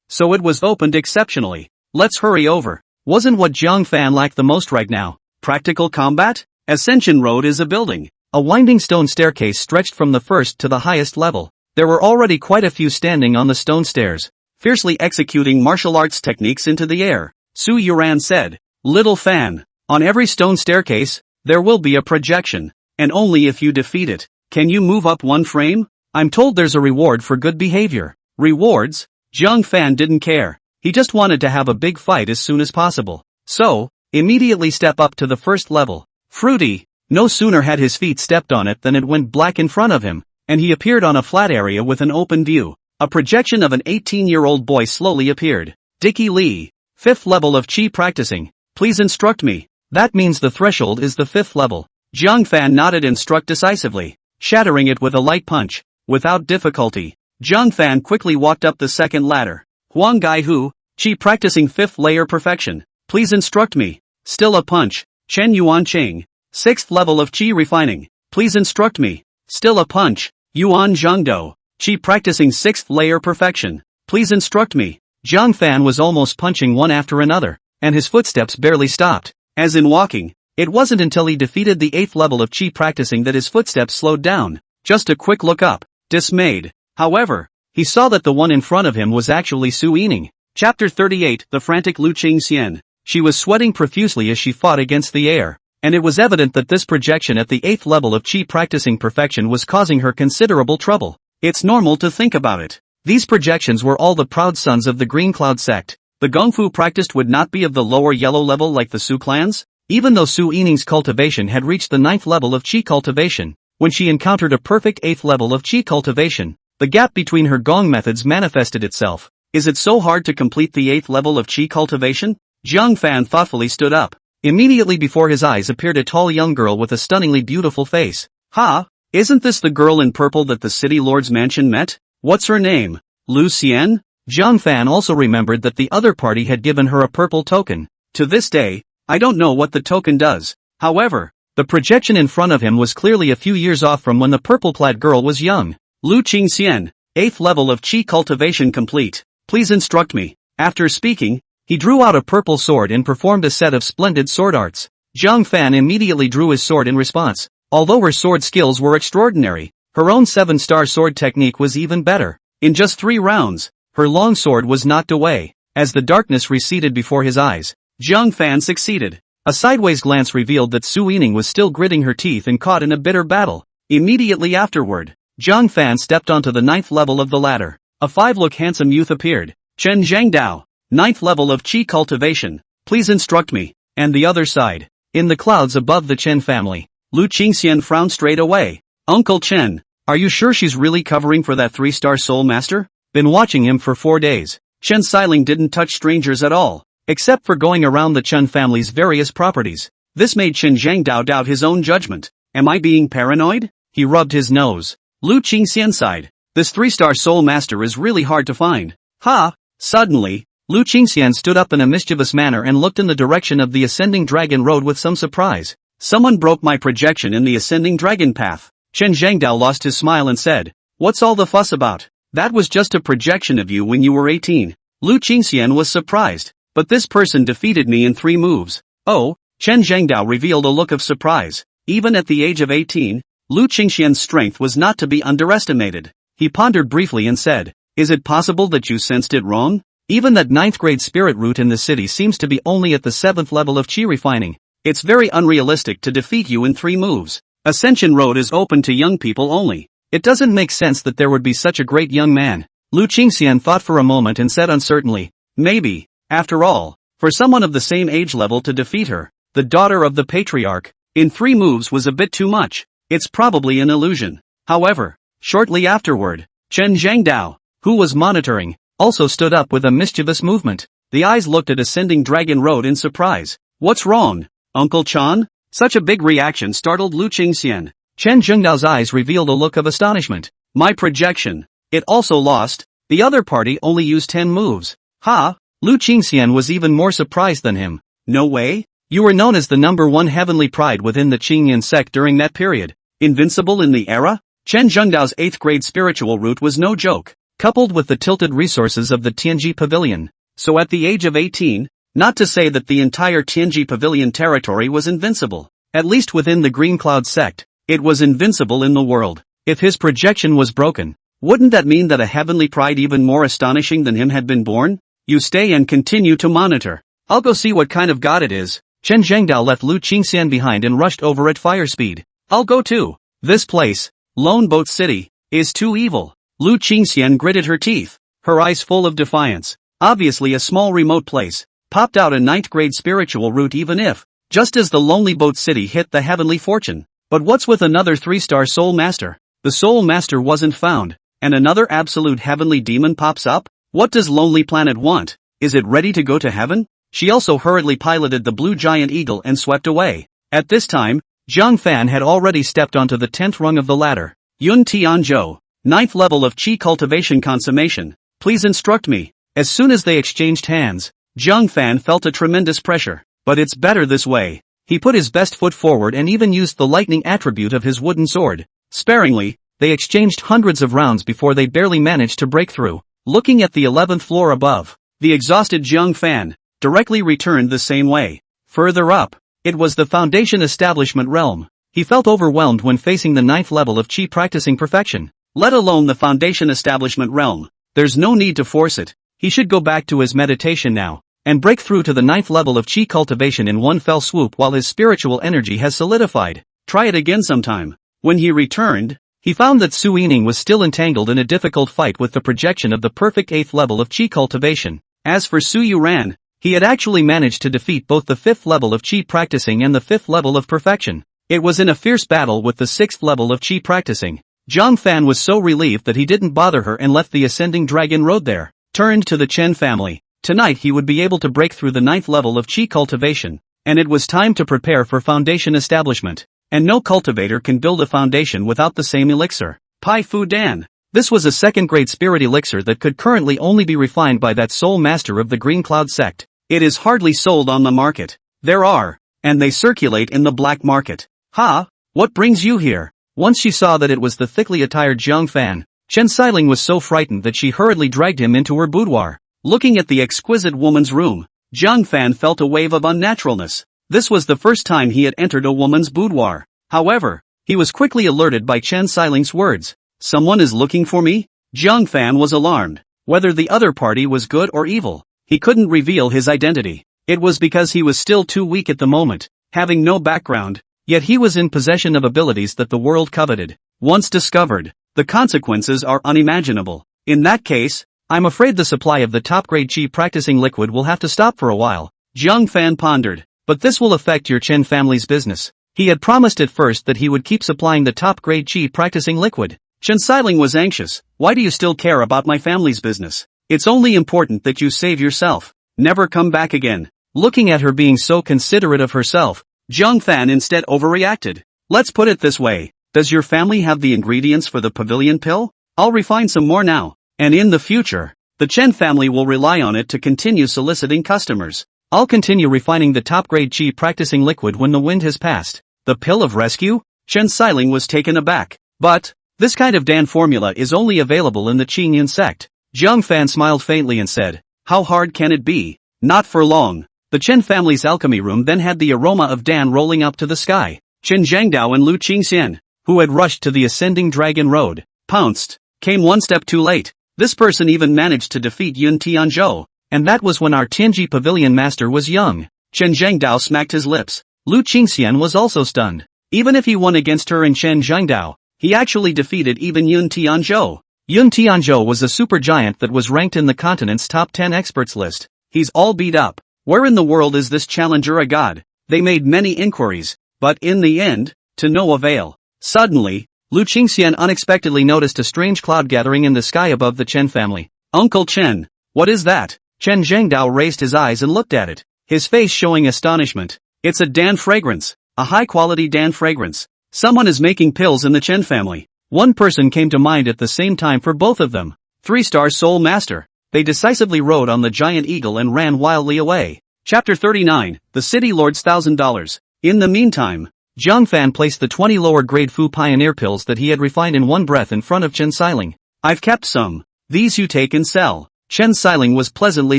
so it was opened exceptionally. Let's hurry over. Wasn't what Jiang Fan lacked the most right now? Practical combat? Ascension Road is a building. A winding stone staircase stretched from the first to the highest level. There were already quite a few standing on the stone stairs, fiercely executing martial arts techniques into the air. Su Yuran said, "Little Fan, on every stone staircase, there will be a projection, and only if you defeat it. Can you move up one frame? I'm told there's a reward for good behavior." Rewards? Jiang Fan didn't care. He just wanted to have a big fight as soon as possible. So, immediately step up to the first level. Fruity. No sooner had his feet stepped on it than it went black in front of him, and he appeared on a flat area with an open view. A projection of an 18-year-old boy slowly appeared. Dicky Lee. 5th level of Qi practicing. Please instruct me. That means the threshold is the 5th level. Jiang Fan nodded and struck decisively, shattering it with a light punch. Without difficulty, Jiang Fan quickly walked up the second ladder. Huang Gai Hu, Qi practicing 5th layer perfection. Please instruct me. Still a punch. Chen Yuan Cheng. 6th level of Qi refining. Please instruct me. Still a punch. Yuan Zhengdou. Qi practicing 6th layer perfection. Please instruct me. Jiang Fan was almost punching one after another, and his footsteps barely stopped. As in walking, it wasn't until he defeated the 8th level of Qi practicing that his footsteps slowed down. Just a quick look up. Dismayed. However, he saw that the one in front of him was actually Su Yining. Chapter 38, The Frantic Lu Qingxian. She was sweating profusely as she fought against the air, and it was evident that this projection at the 8th level of Qi practicing perfection was causing her considerable trouble. It's normal to think about it. These projections were all the proud sons of the Green Cloud sect. The Gongfu practiced would not be of the lower yellow level like the Su clans? Even though Su Yining's cultivation had reached the 9th level of Qi cultivation, when she encountered a perfect 8th level of Qi cultivation, the gap between her Gong methods manifested itself. Is it so hard to complete the 8th level of Qi cultivation? Jiang Fan thoughtfully stood up. Immediately before his eyes appeared a tall young girl with a stunningly beautiful face. Ha! Isn't this the girl in purple that the city lord's mansion met? What's her name? Lu Xian? Jiang Fan also remembered that the other party had given her a purple token. To this day, I don't know what the token does. However, the projection in front of him was clearly a few years off from when the purple-clad girl was young. Lu Qingxian, 8th level of Qi cultivation complete. Please instruct me. After speaking, he drew out a purple sword and performed a set of splendid sword arts. Jiang Fan immediately drew his sword in response. Although her sword skills were extraordinary, her own 7-star sword technique was even better. In just 3 rounds, her long sword was knocked away. As the darkness receded before his eyes, Jiang Fan succeeded. A sideways glance revealed that Su Yining was still gritting her teeth and caught in a bitter battle. Immediately afterward, Jiang Fan stepped onto the 9th level of the ladder. A 5-look handsome youth appeared. Chen Zhengdao, 9th level of Qi cultivation. Please instruct me. And the other side. In the clouds above the Chen family, Lu Qingxian frowned straight away. Uncle Chen, are you sure she's really covering for that 3-star soul master? Been watching him for 4 days. Chen Xiling didn't touch strangers at all, except for going around the Chen family's various properties. This made Chen Zhengdao doubt his own judgment. Am I being paranoid? He rubbed his nose. Lu Qingxian sighed. This 3-star soul master is really hard to find. Ha! Suddenly, Lu Qingxian stood up in a mischievous manner and looked in the direction of the ascending dragon road with some surprise. Someone broke my projection in the ascending dragon path. Chen Zhengdao lost his smile and said, "What's all the fuss about? That was just a projection of you when you were 18. Lu Qingxian was surprised. But this person defeated me in 3 moves. Oh, Chen Zhengdao revealed a look of surprise. Even at the age of 18, Lu Qingxian's strength was not to be underestimated. He pondered briefly and said, "Is it possible that you sensed it wrong? Even that 9th grade spirit root in the city seems to be only at the 7th level of Qi refining. It's very unrealistic to defeat you in 3 moves. Ascension Road is open to young people only. It doesn't make sense that there would be such a great young man." Lu Qingxian thought for a moment and said uncertainly, "Maybe, after all, for someone of the same age level to defeat her, the daughter of the patriarch, in 3 moves was a bit too much. It's probably an illusion." However, shortly afterward, Chen Zhengdao, who was monitoring, also stood up with a mischievous movement. The eyes looked at ascending dragon road in surprise. "What's wrong, Uncle Chan?" Such a big reaction startled Lu Qingxian. Chen Zhengdao's eyes revealed a look of astonishment. "My projection. It also lost. The other party only used 10 moves." Ha! Lu Qingxian was even more surprised than him. "No way? You were known as the #1 heavenly pride within the Qingyan sect during that period. Invincible in the era?" Chen Zhengdao's 8th grade spiritual route was no joke, coupled with the tilted resources of the Tianji Pavilion. So at the age of 18, not to say that the entire Tianji Pavilion territory was invincible, at least within the Green Cloud sect, it was invincible in the world. If his projection was broken, wouldn't that mean that a heavenly pride even more astonishing than him had been born? You stay and continue to monitor. I'll go see what kind of god it is. Chen Zhengdao left Lu Qingxian behind and rushed over at fire speed. I'll go too. This place, Lone Boat City, is too evil. Lu Qingxian gritted her teeth, her eyes full of defiance. Obviously a small remote place, popped out a 9th grade spiritual route even if, just as the Lonely Boat City hit the heavenly fortune. But what's with another 3-star soul master? The soul master wasn't found, and another absolute heavenly demon pops up? What does Lonely Planet want? Is it ready to go to heaven? She also hurriedly piloted the blue giant eagle and swept away. At this time, Zhang Fan had already stepped onto the 10th rung of the ladder. Yun Tianzhou, 9th level of Qi cultivation consummation. Please instruct me. As soon as they exchanged hands, Zhang Fan felt a tremendous pressure. But it's better this way. He put his best foot forward and even used the lightning attribute of his wooden sword. Sparingly, they exchanged hundreds of rounds before they barely managed to break through. Looking at the 11th floor above, the exhausted Zhang Fan directly returned the same way. Further up, it was the Foundation Establishment realm. He felt overwhelmed when facing the 9th level of Qi practicing perfection, let alone the Foundation Establishment realm. There's no need to force it. He should go back to his meditation now, and break through to the 9th level of Qi cultivation in one fell swoop while his spiritual energy has solidified. Try it again sometime. When he returned, he found that Su Yining was still entangled in a difficult fight with the projection of the perfect 8th level of Qi cultivation. As for Su Yuran, he had actually managed to defeat both the 5th level of Qi practicing and the 5th level of perfection. It was in a fierce battle with the 6th level of Qi practicing. Zhang Fan was so relieved that he didn't bother her and left the ascending dragon road there. Turned to the Chen family. Tonight he would be able to break through the 9th level of Qi cultivation, and it was time to prepare for foundation establishment. And no cultivator can build a foundation without the same elixir. Pai Fu Dan. This was a 2nd grade spirit elixir that could currently only be refined by that sole master of the Green Cloud sect. It is hardly sold on the market. There are, and they circulate in the black market. Ha! What brings you here? Once she saw that it was the thickly attired Zhang Fan, Chen Xiling was so frightened that she hurriedly dragged him into her boudoir. Looking at the exquisite woman's room, Zhang Fan felt a wave of unnaturalness. This was the first time he had entered a woman's boudoir. However, he was quickly alerted by Chen Xiling's words. Someone is looking for me? Zhang Fan was alarmed. Whether the other party was good or evil, he couldn't reveal his identity. It was because he was still too weak at the moment, having no background, yet he was in possession of abilities that the world coveted. Once discovered, the consequences are unimaginable. In that case, I'm afraid the supply of the top-grade Qi practicing liquid will have to stop for a while. Zhang Fan pondered. But this will affect your Chen family's business. He had promised at first that he would keep supplying the top-grade Qi practicing liquid. Chen Xiling was anxious. Why do you still care about my family's business? It's only important that you save yourself. Never come back again. Looking at her being so considerate of herself, Zhang Fan instead overreacted. Let's put it this way. Does your family have the ingredients for the pavilion pill? I'll refine some more now. And in the future, the Chen family will rely on it to continue soliciting customers. I'll continue refining the top-grade Qi practicing liquid when the wind has passed. The pill of rescue? Chen Xiling was taken aback. But, this kind of Dan formula is only available in the Qingyan sect. Zhang Fan smiled faintly and said, how hard can it be? Not for long. The Chen family's alchemy room then had the aroma of Dan rolling up to the sky. Chen Zhangdao and Lu Qingxian, who had rushed to the ascending dragon road, pounced, came one step too late. This person even managed to defeat Yun Tianzhou, and that was when our Tianji Pavilion master was young. Chen Zhangdao smacked his lips. Lu Qingxian was also stunned. Even if he won against her and Chen Zhangdao, he actually defeated even Yun Tianzhou. Yun Tianzhou was a supergiant that was ranked in the continent's top 10 experts list. He's all beat up. Where in the world is this challenger a god? They made many inquiries, but in the end, to no avail. Suddenly, Lu Qingxian unexpectedly noticed a strange cloud gathering in the sky above the Chen family. Uncle Chen, what is that? Chen Zhangdao raised his eyes and looked at it, his face showing astonishment. It's a Dan fragrance, a high-quality Dan fragrance. Someone is making pills in the Chen family. One person came to mind at the same time for both of them. 3-star Soul Master. They decisively rode on the giant eagle and ran wildly away. Chapter 39, The City Lord's $1,000. In the meantime, Jiang Fan placed the 20 lower-grade Fu Pioneer pills that he had refined in one breath in front of Chen Xiling. "I've kept some. These you take and sell." Chen Xiling was pleasantly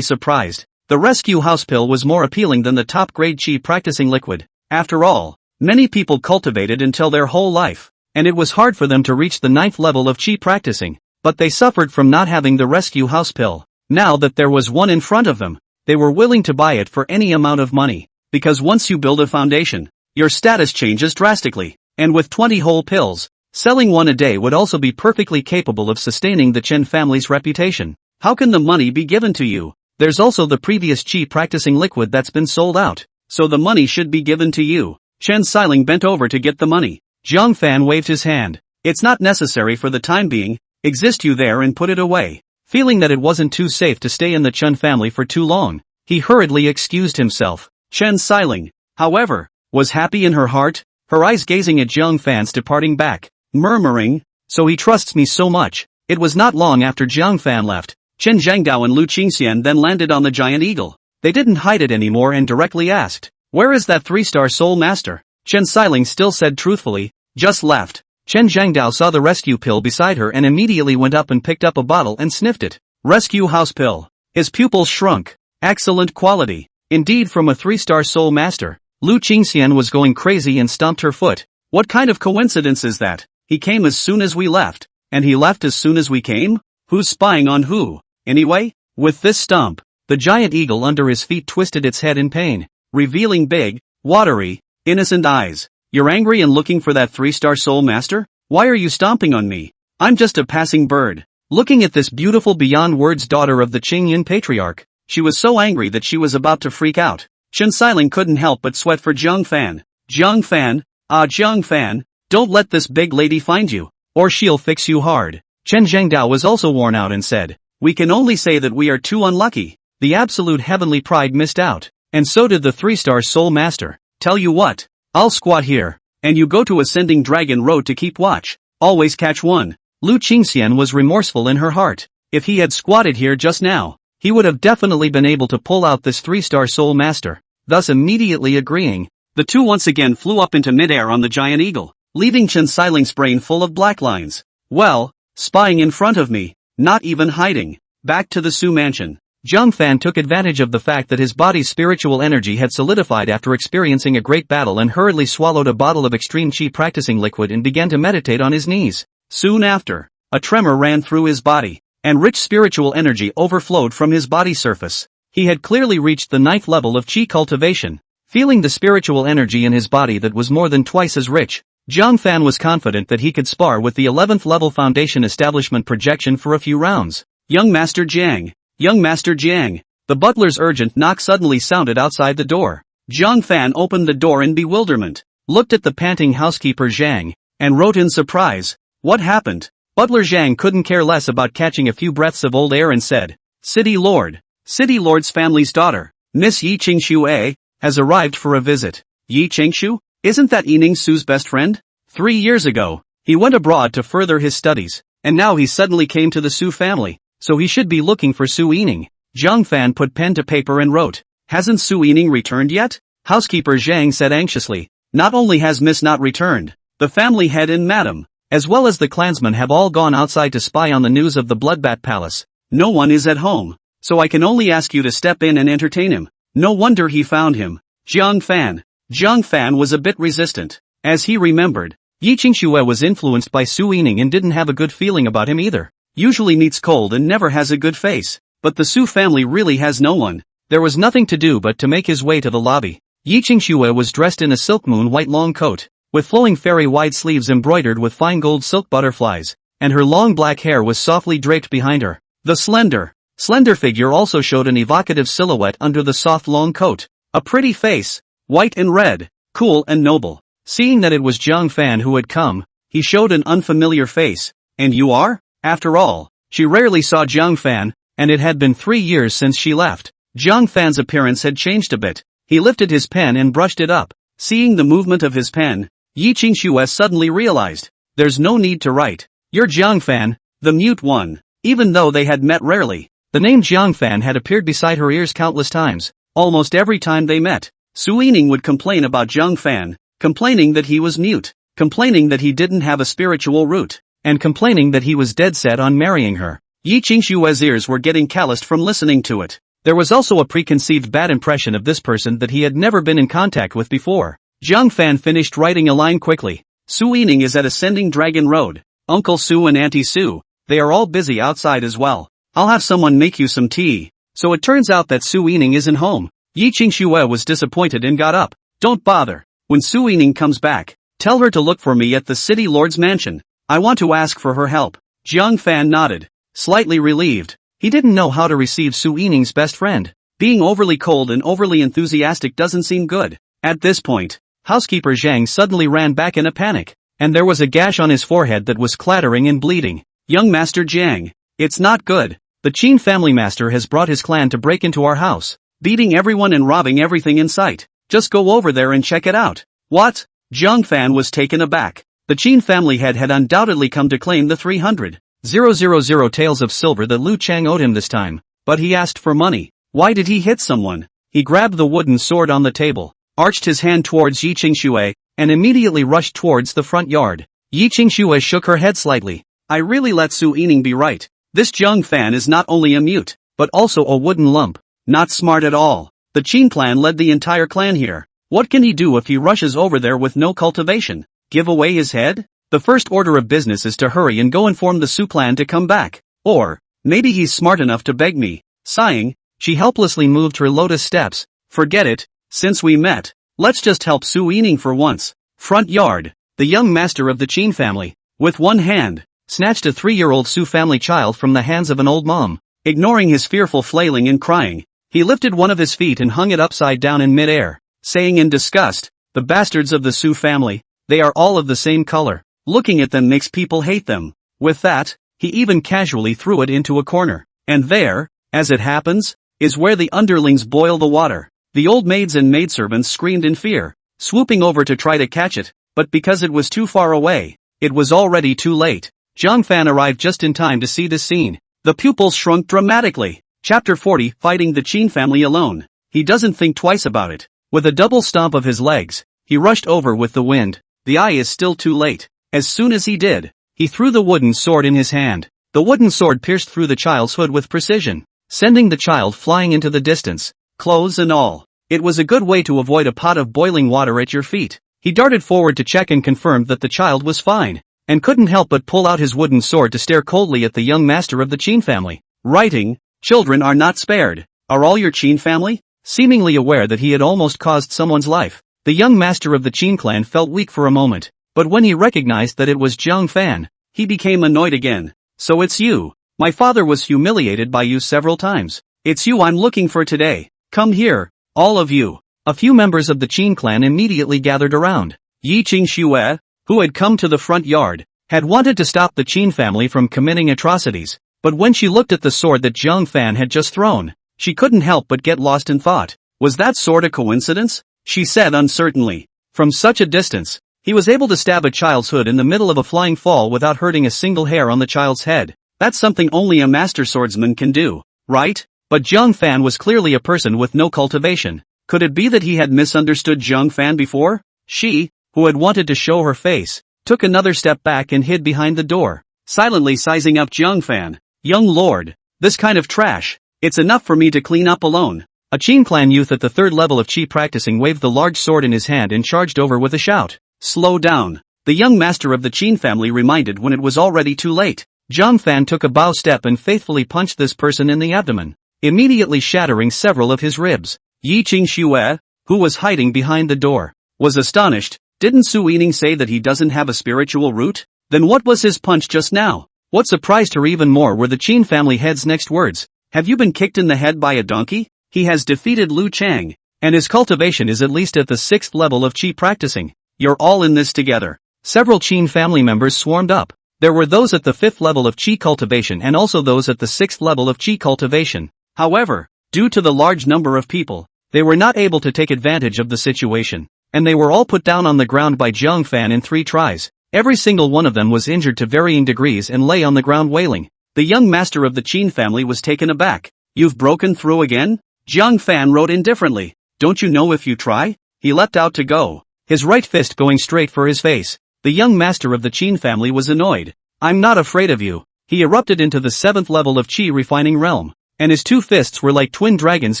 surprised. The rescue house pill was more appealing than the top-grade qi practicing liquid. After all, many people cultivated until their whole life, and it was hard for them to reach the 9th level of qi practicing, but they suffered from not having the rescue house pill. Now that there was one in front of them, they were willing to buy it for any amount of money, because once you build a foundation, your status changes drastically, and with 20 whole pills, selling one a day would also be perfectly capable of sustaining the Chen family's reputation. How can the money be given to you? There's also the previous qi practicing liquid that's been sold out, so the money should be given to you. Chen Xiling bent over to get the money. Jiang Fan waved his hand. "It's not necessary for the time being, exist you there and put it away." Feeling that it wasn't too safe to stay in the Chen family for too long, he hurriedly excused himself. Chen Xiling, however, was happy in her heart, her eyes gazing at Jiang Fan's departing back, murmuring, "So he trusts me so much." It was not long after Jiang Fan left. Chen Zhangdao and Lu Qingxian then landed on the giant eagle. They didn't hide it anymore and directly asked, "Where is that 3-star soul master?" Chen Xiling still said truthfully, "Just left." Chen Zhangdao saw the rescue pill beside her and immediately went up and picked up a bottle and sniffed it. Rescue house pill. His pupils shrunk. Excellent quality. Indeed, from a 3-star soul master. Lu Qingxian was going crazy and stomped her foot. "What kind of coincidence is that? He came as soon as we left, and he left as soon as we came? Who's spying on who? Anyway?" With this stomp, the giant eagle under his feet twisted its head in pain, revealing big, watery, innocent eyes. "You're angry and looking for that 3-star soul master? Why are you stomping on me? I'm just a passing bird." Looking at this beautiful beyond words daughter of the Qingyin patriarch, she was so angry that she was about to freak out. Chen Xiling couldn't help but sweat for Jiang Fan. "Jiang Fan, Jiang Fan, don't let this big lady find you, or she'll fix you hard." Chen Zhangdao was also worn out and said, "We can only say that we are too unlucky." The absolute heavenly pride missed out, and so did the 3-star soul master. "Tell you what, I'll squat here, and you go to Ascending Dragon Road to keep watch. Always catch one." Lu Qingxian was remorseful in her heart. If he had squatted here just now, he would have definitely been able to pull out this 3-star soul master. Thus immediately agreeing, the two once again flew up into midair on the giant eagle, leaving Chen Xiling's brain full of black lines. "Well, spying in front of me, not even hiding." Back to the Su mansion. Jiang Fan took advantage of the fact that his body's spiritual energy had solidified after experiencing a great battle and hurriedly swallowed a bottle of extreme qi practicing liquid and began to meditate on his knees. Soon after, a tremor ran through his body, and rich spiritual energy overflowed from his body surface. He had clearly reached the 9th level of qi cultivation. Feeling the spiritual energy in his body that was more than twice as rich, Jiang Fan was confident that he could spar with the 11th level foundation establishment projection for a few rounds. "Young Master Jiang. Young Master Jiang." The butler's urgent knock suddenly sounded outside the door. Jiang Fan opened the door in bewilderment, looked at the panting housekeeper Zhang, and wrote in surprise, "What happened?" Butler Zhang couldn't care less about catching a few breaths of old air and said, City Lord's family's daughter, Miss Yi Qingshu has arrived for a visit." "Yi Qingshu? Isn't that Yining Su's best friend? 3 years ago, he went abroad to further his studies, and now he suddenly came to the Su family, so he should be looking for Su Yining." Jiang Fan put pen to paper and wrote, "Hasn't Su Yining returned yet?" Housekeeper Zhang said anxiously, "Not only has Miss not returned, the family head and madam, as well as the clansmen have all gone outside to spy on the news of the Bloodbat Palace. No one is at home, so I can only ask you to step in and entertain him." No wonder he found him. Jiang Fan was a bit resistant. As he remembered, Yi Qingxue was influenced by Su Yining and didn't have a good feeling about him either. Usually meets cold and never has a good face. But the Su family really has no one. There was nothing to do but to make his way to the lobby. Yi Qingxue was dressed in a silk moon white long coat, with flowing fairy wide sleeves embroidered with fine gold silk butterflies, and her long black hair was softly draped behind her. The slender figure also showed an evocative silhouette under the soft long coat. A pretty face, white and red, cool and noble. Seeing that it was Jiang Fan who had come, he showed an unfamiliar face. "And you are?" After all, she rarely saw Jiang Fan, and it had been 3 years since she left. Jiang Fan's appearance had changed a bit. He lifted his pen and brushed it up. Seeing the movement of his pen, Yi Qingxue suddenly realized, there's no need to write. "You're Jiang Fan, the mute one." Even though they had met rarely, the name Jiang Fan had appeared beside her ears countless times. Almost every time they met, Su Yining would complain about Jiang Fan, complaining that he was mute, complaining that he didn't have a spiritual root, and complaining that he was dead set on marrying her. Yi Qingshue's ears were getting calloused from listening to it. There was also a preconceived bad impression of this person that he had never been in contact with before. Zhang Fan finished writing a line quickly. Su Yining is at Ascending Dragon Road. Uncle Su and Auntie Su, they are all busy outside as well. I'll have someone make you some tea. So it turns out that Su Yining isn't home. Yi Qingxue was disappointed and got up. Don't bother. When Su Yining comes back, tell her to look for me at the city lord's mansion. I want to ask for her help. Zhang Fan nodded, slightly relieved. He didn't know how to receive Su Yining's best friend. Being overly cold and overly enthusiastic doesn't seem good. At this point, housekeeper Zhang suddenly ran back in a panic, and there was a gash on his forehead that was clattering and bleeding. Young Master Zhang, it's not good. The Qin family master has brought his clan to break into our house, beating everyone and robbing everything in sight. Just go over there and check it out. What? Zhang Fan was taken aback. The Qin family head had undoubtedly come to claim the 300,000 taels of silver that Lu Chang owed him this time, but he asked for money. Why did he hit someone? He grabbed the wooden sword on the table, arched his hand towards Yi Qingxue, and immediately rushed towards the front yard. Yi Qingxue shook her head slightly. I really let Su Yining be right. This Zhang Fan is not only a mute, but also a wooden lump. Not smart at all. The Qin clan led the entire clan here. What can he do if he rushes over there with no cultivation? Give away his head? The first order of business is to hurry and go inform the Su clan to come back. Or, maybe he's smart enough to beg me. Sighing, she helplessly moved her lotus steps. Forget it, since we met. Let's just help Su Yining for once. Front yard. The young master of the Qin family, with one hand, snatched a 3-year-old Su family child from the hands of an old mom. Ignoring his fearful flailing and crying, he lifted one of his feet and hung it upside down in mid-air, saying in disgust, the bastards of the Su family, they are all of the same color. Looking at them makes people hate them. With that, he even casually threw it into a corner. And there, as it happens, is where the underlings boil the water. The old maids and maidservants screamed in fear, swooping over to try to catch it, but because it was too far away, it was already too late. Zhang Fan arrived just in time to see this scene. The pupils shrunk dramatically. Chapter 40, Fighting the Qin family alone. He doesn't think twice about it. With a double stomp of his legs, he rushed over with the wind. The eye is still too late. As soon as he did, he threw the wooden sword in his hand. The wooden sword pierced through the child's hood with precision, sending the child flying into the distance, clothes and all. It was a good way to avoid a pot of boiling water at your feet. He darted forward to check and confirmed that the child was fine, and couldn't help but pull out his wooden sword to stare coldly at the young master of the Qin family. Writing, children are not spared. Are all your Qin family? Seemingly aware that he had almost caused someone's life, the young master of the Qin clan felt weak for a moment, but when he recognized that it was Zhang Fan, he became annoyed again. So it's you. My father was humiliated by you several times. It's you I'm looking for today. Come here, all of you. A few members of the Qin clan immediately gathered around. Yi Qingxue, who had come to the front yard, had wanted to stop the Qin family from committing atrocities, but when she looked at the sword that Zhang Fan had just thrown, she couldn't help but get lost in thought. Was that sword a coincidence? She said uncertainly. From such a distance, he was able to stab a child's hood in the middle of a flying fall without hurting a single hair on the child's head. That's something only a master swordsman can do, right? But Zhang Fan was clearly a person with no cultivation. Could it be that he had misunderstood Zhang Fan before? She, who had wanted to show her face, took another step back and hid behind the door, silently sizing up Zhang Fan. Young lord, this kind of trash, it's enough for me to clean up alone. A Qin clan youth at the 3rd level of Qi practicing waved the large sword in his hand and charged over with a shout. Slow down. The young master of the Qin family reminded when it was already too late. Zhang Fan took a bow step and faithfully punched this person in the abdomen, immediately shattering several of his ribs. Yi Qingxue, who was hiding behind the door, was astonished. Didn't Su Yining say that he doesn't have a spiritual root? Then what was his punch just now? What surprised her even more were the Qin family head's next words. Have you been kicked in the head by a donkey? He has defeated Lu Chang, and his cultivation is at least at the 6th level of Qi practicing. You're all in this together. Several Qin family members swarmed up. There were those at the 5th level of Qi cultivation and also those at the 6th level of Qi cultivation. However, due to the large number of people, they were not able to take advantage of the situation, and they were all put down on the ground by Zhang Fan in 3 tries. Every single one of them was injured to varying degrees and lay on the ground wailing. The young master of the Qin family was taken aback. You've broken through again? Zhang Fan wrote indifferently. Don't you know if you try? He leapt out to go. his right fist going straight for his face. The young master of the Qin family was annoyed. "I'm not afraid of you." He erupted into the 7th level of Qi refining realm, and his two fists were like twin dragons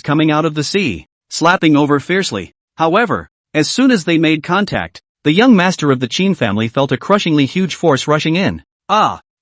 coming out of the sea, slapping over fiercely. However, as soon as they made contact, the young master of the Qin family felt a crushingly huge force rushing in.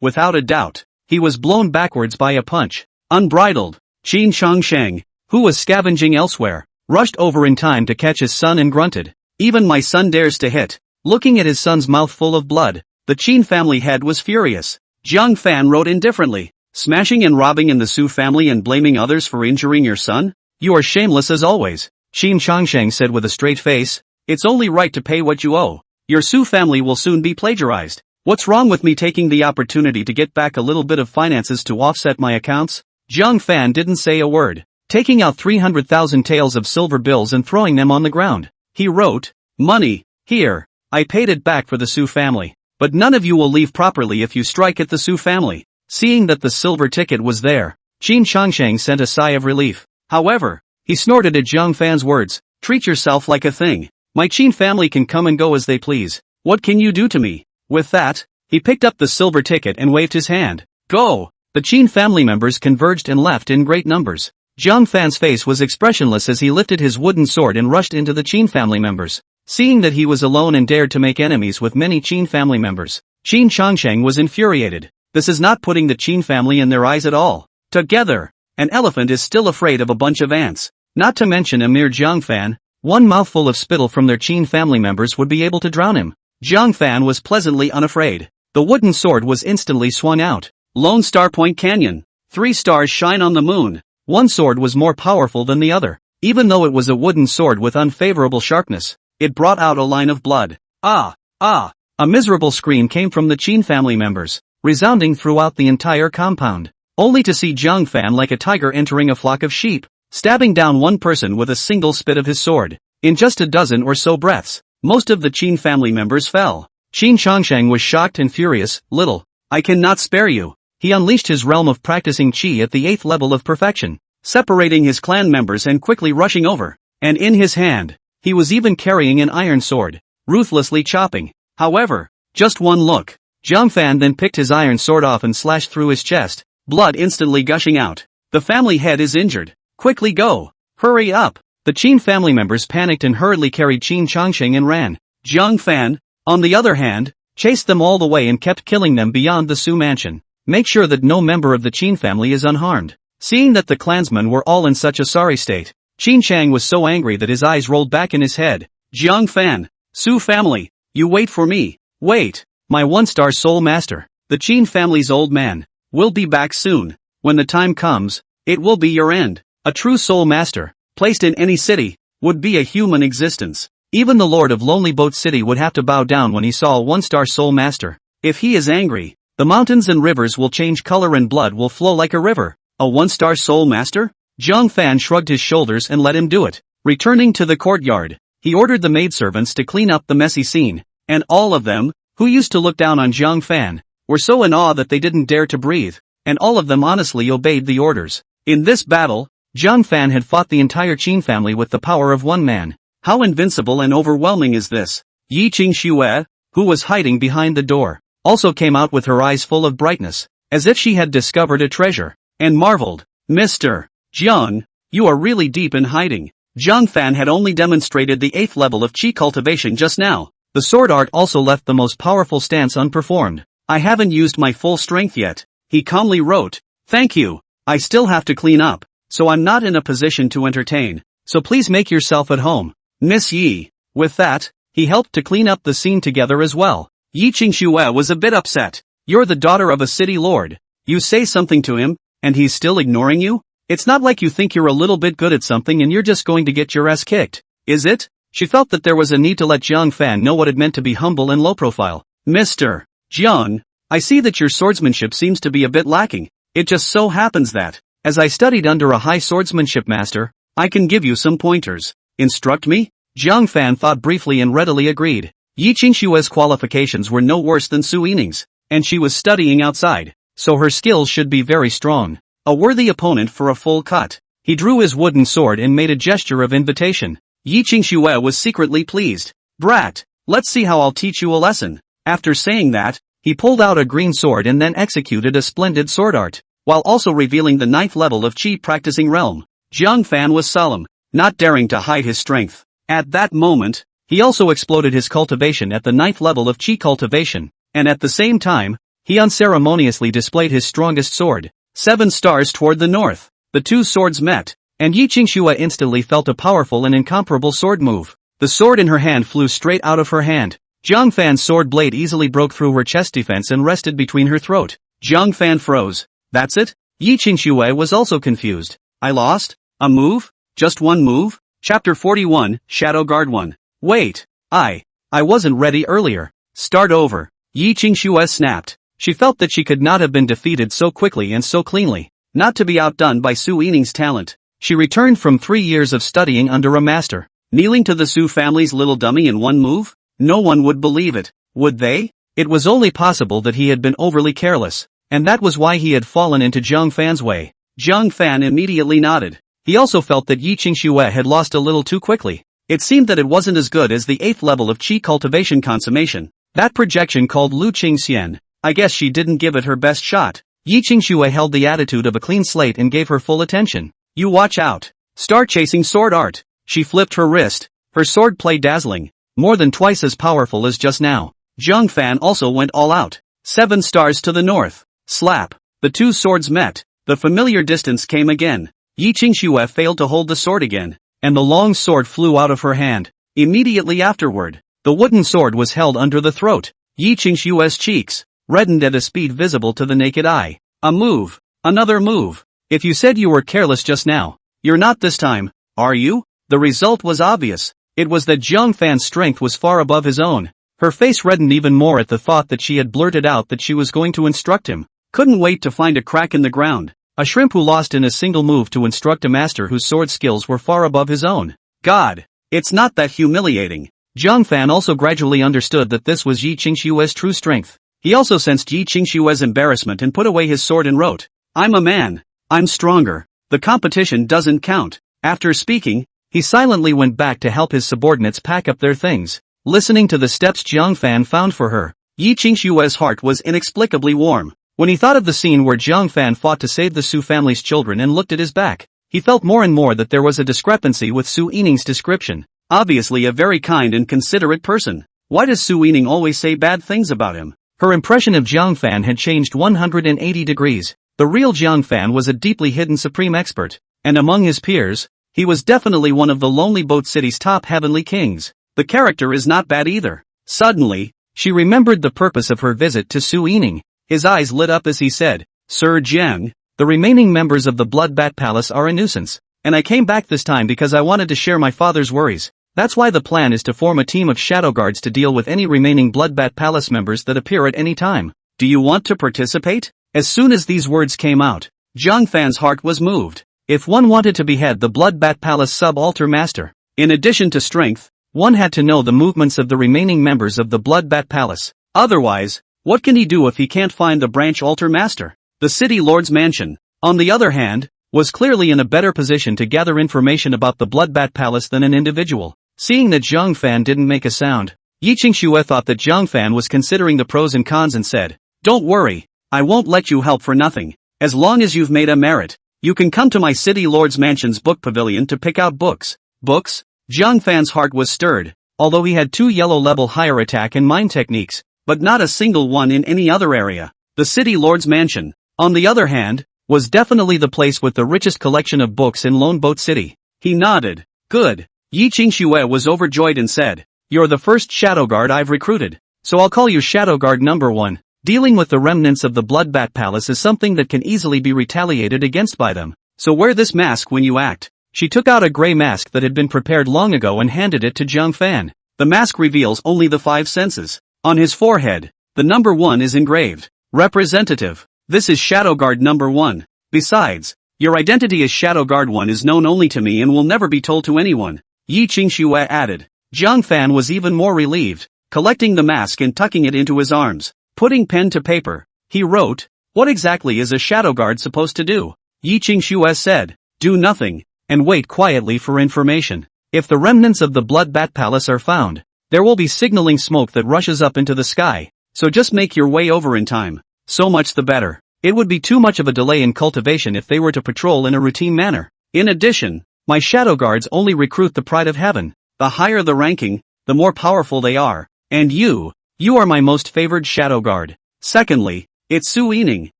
Without a doubt, he was blown backwards by a punch. Unbridled, Qin Changsheng, who was scavenging elsewhere, rushed over in time to catch his son and grunted, "Even my son dares to hit." Looking at his son's mouth full of blood, the Qin family head was furious. Jiang Fan wrote indifferently, "Smashing and robbing in the Su family and blaming others for injuring your son? You are shameless as always." Qin Changsheng said with a straight face, "It's only right to pay what you owe. Your Su family will soon be plagiarized. What's wrong with me taking the opportunity to get back a little bit of finances to offset my accounts?" Jiang Fan didn't say a word, taking out 300,000 taels of silver bills and throwing them on the ground. He wrote, "Money, here, I paid it back for the Su family, but none of you will leave properly if you strike at the Su family." Seeing that the silver ticket was there, Qin Changsheng sent a sigh of relief. However, he snorted at Jiang Fan's words, "Treat yourself like a thing. My Qin family can come and go as they please. What can you do to me?" With that, he picked up the silver ticket and waved his hand. "Go!" The Qin family members converged and left in great numbers. Jiang Fan's face was expressionless as he lifted his wooden sword and rushed into the Qin family members. Seeing that he was alone and dared to make enemies with many Qin family members, Qin Changsheng was infuriated. This is not putting the Qin family in their eyes at all. Together, an elephant is still afraid of a bunch of ants. Not to mention a mere Jiang Fan, one mouthful of spittle from their Qin family members would be able to drown him. Jiang Fan was pleasantly unafraid. The wooden sword was instantly swung out. Lone Star Point Canyon. 3 stars shine on the moon. One sword was more powerful than the other. Even though it was a wooden sword with unfavorable sharpness, it brought out a line of blood. A miserable scream came from the Qin family members, resounding throughout the entire compound, only to see Jiang Fan like a tiger entering a flock of sheep, stabbing down one person with a single spit of his sword. In just a dozen or so breaths, most of the Qin family members fell. Qin Changsheng was shocked and furious. "Little, I cannot spare you." He unleashed his realm of practicing Qi at the 8th level of perfection, separating his clan members and quickly rushing over. And in his hand, he was even carrying an iron sword, ruthlessly chopping. However, just one look, Jiang Fan then picked his iron sword off and slashed through his chest, blood instantly gushing out. "The family head is injured. Quickly go. Hurry up." The Qin family members panicked and hurriedly carried Qin Changsheng and ran. Jiang Fan, on the other hand, chased them all the way and kept killing them beyond the Su mansion. Make sure that no member of the Qin family is unharmed. Seeing that the clansmen were all in such a sorry state, Qin Chang was so angry that his eyes rolled back in his head. "Jiang Fan, Su family, you wait for me. Wait, my one-star soul master, the Qin family's old man, will be back soon. When the time comes, it will be your end." A true soul master, placed in any city, would be a human existence. Even the Lord of Lonely Boat City would have to bow down when he saw a one-star soul master. If he is angry, the mountains and rivers will change color and blood will flow like a river. A one-star soul master? Jiang Fan shrugged his shoulders and let him do it. Returning to the courtyard, he ordered the maidservants to clean up the messy scene, and all of them, who used to look down on Jiang Fan, were so in awe that they didn't dare to breathe, and all of them honestly obeyed the orders. In this battle, Jiang Fan had fought the entire Qin family with the power of one man. How invincible and overwhelming is this? Yi Qingxue, who was hiding behind the door, also came out with her eyes full of brightness, as if she had discovered a treasure, and marveled, "Mr. Jiang, you are really deep in hiding." Jiang Fan had only demonstrated the 8th level of Qi cultivation just now. The sword art also left the most powerful stance unperformed. "I haven't used my full strength yet," he calmly wrote. "Thank you. I still have to clean up, so I'm not in a position to entertain, so please make yourself at home, Miss Yi." With that, he helped to clean up the scene together as well. Yi Qingxue was a bit upset. "You're the daughter of a city lord. You say something to him, and he's still ignoring you? It's not like you think you're a little bit good at something and you're just going to get your ass kicked, is it?" She felt that there was a need to let Jiang Fan know what it meant to be humble and low profile. "Mr. Jiang, I see that your swordsmanship seems to be a bit lacking. It just so happens that, as I studied under a high swordsmanship master, I can give you some pointers. Instruct me?" Jiang Fan thought briefly and readily agreed. Yi Qingxue's qualifications were no worse than Su Yining's, and she was studying outside, so her skills should be very strong. A worthy opponent for a full cut. He drew his wooden sword and made a gesture of invitation. Yi Qingxue was secretly pleased. Brat, let's see how I'll teach you a lesson. After saying that, he pulled out a green sword and then executed a splendid sword art, while also revealing the 9th level of Chi practicing realm. Jiang Fan was solemn, not daring to hide his strength. At that moment, he also exploded his cultivation at the 9th level of Chi cultivation, and at the same time, he unceremoniously displayed his strongest sword. 7 stars toward the north. The two swords met, and Yi Qingxue instantly felt a powerful and incomparable sword move. The sword in her hand flew straight out of her hand. Jiang Fan's sword blade easily broke through her chest defense and rested between her throat. Jiang Fan froze. That's it? Yi Qingxue was also confused. I lost? A move? Just one move? Chapter 41, Shadow Guard 1. Wait. I wasn't ready earlier. Start over. Yi Qingxue snapped. She felt that she could not have been defeated so quickly and so cleanly. Not to be outdone by Su Yining's talent. She returned from 3 years of studying under a master. Kneeling to the Su family's little dummy in one move? No one would believe it, would they? It was only possible that he had been overly careless, and that was why he had fallen into Jiang Fan's way. Jiang Fan immediately nodded. He also felt that Yi Qingxue had lost a little too quickly. It seemed that it wasn't as good as the 8th level of Qi cultivation consummation. That projection called Lu Qingxian. I guess she didn't give it her best shot. Yi Qingxue held the attitude of a clean slate and gave her full attention. You watch out. Start chasing sword art. She flipped her wrist. Her sword play dazzling. More than twice as powerful as just now. Jiang Fan also went all out. 7 stars to the north. Slap. The two swords met. The familiar distance came again. Yi Qingxue failed to hold the sword again, and the long sword flew out of her hand. Immediately afterward, the wooden sword was held under the throat. Yi Qingxue's cheeks reddened at a speed visible to the naked eye. A move. Another move. If you said you were careless just now, you're not this time, are you? The result was obvious. It was that Jiang Fan's strength was far above his own. Her face reddened even more at the thought that she had blurted out that she was going to instruct him. Couldn't wait to find a crack in the ground. A shrimp who lost in a single move to instruct a master whose sword skills were far above his own. God, it's not that humiliating. Jiang Fan also gradually understood that this was Yi Qingxue's true strength. He also sensed Yi Qingxue's embarrassment and put away his sword and wrote, I'm a man. I'm stronger. The competition doesn't count. After speaking, he silently went back to help his subordinates pack up their things. Listening to the steps Jiang Fan found for her, Yi Qingxue's heart was inexplicably warm. When he thought of the scene where Jiang Fan fought to save the Su family's children and looked at his back, he felt more and more that there was a discrepancy with Su Yining's description. Obviously a very kind and considerate person. Why does Su Yining always say bad things about him? Her impression of Jiang Fan had changed 180 degrees. The real Jiang Fan was a deeply hidden supreme expert, and among his peers, he was definitely one of the Lonely Boat City's top heavenly kings. The character is not bad either. Suddenly, she remembered the purpose of her visit to Su Yining. His eyes lit up as he said, Sir Jiang, the remaining members of the Blood Bat Palace are a nuisance, and I came back this time because I wanted to share my father's worries. That's why the plan is to form a team of shadow guards to deal with any remaining Blood Bat Palace members that appear at any time. Do you want to participate? As soon as these words came out, Jiang Fan's heart was moved. If one wanted to behead the Blood Bat Palace sub-altar master, in addition to strength, one had to know the movements of the remaining members of the Blood Bat Palace. Otherwise, what can he do if he can't find the branch altar master? The city lord's mansion, on the other hand, was clearly in a better position to gather information about the Blood Bat Palace than an individual. Seeing that Jiang Fan didn't make a sound, Yi Qingxue thought that Jiang Fan was considering the pros and cons and said, Don't worry, I won't let you help for nothing. As long as you've made a merit, you can come to my city lord's mansion's book pavilion to pick out books. Books? Jiang Fan's heart was stirred, although he had 2 yellow-level higher attack and mind techniques, but not a single one in any other area. The city lord's mansion, on the other hand, was definitely the place with the richest collection of books in Lone Boat City. He nodded. Good. Yi Qingxue was overjoyed and said, You're the first shadow guard I've recruited, so I'll call you shadow guard number 1. Dealing with the remnants of the Blood Bat Palace is something that can easily be retaliated against by them, so wear this mask when you act. She took out a gray mask that had been prepared long ago and handed it to Jiang Fan. The mask reveals only the 5 senses. On his forehead, the number 1 is engraved. Representative. This is Shadow Guard number 1. Besides, your identity as Shadow Guard 1 is known only to me and will never be told to anyone. Yi Qingxue added. Jiang Fan was even more relieved, collecting the mask and tucking it into his arms. Putting pen to paper, he wrote, What exactly is a Shadow Guard supposed to do? Yi Qingxue said, Do nothing, and wait quietly for information. If the remnants of the Blood Bat Palace are found, There will be signaling smoke that rushes up into the sky, so just make your way over in time. So much the better. It would be too much of a delay in cultivation if they were to patrol in a routine manner. In addition, my shadow guards only recruit the pride of heaven. The higher the ranking, the more powerful they are. And you are my most favored shadow guard. Secondly, it's Su Yining.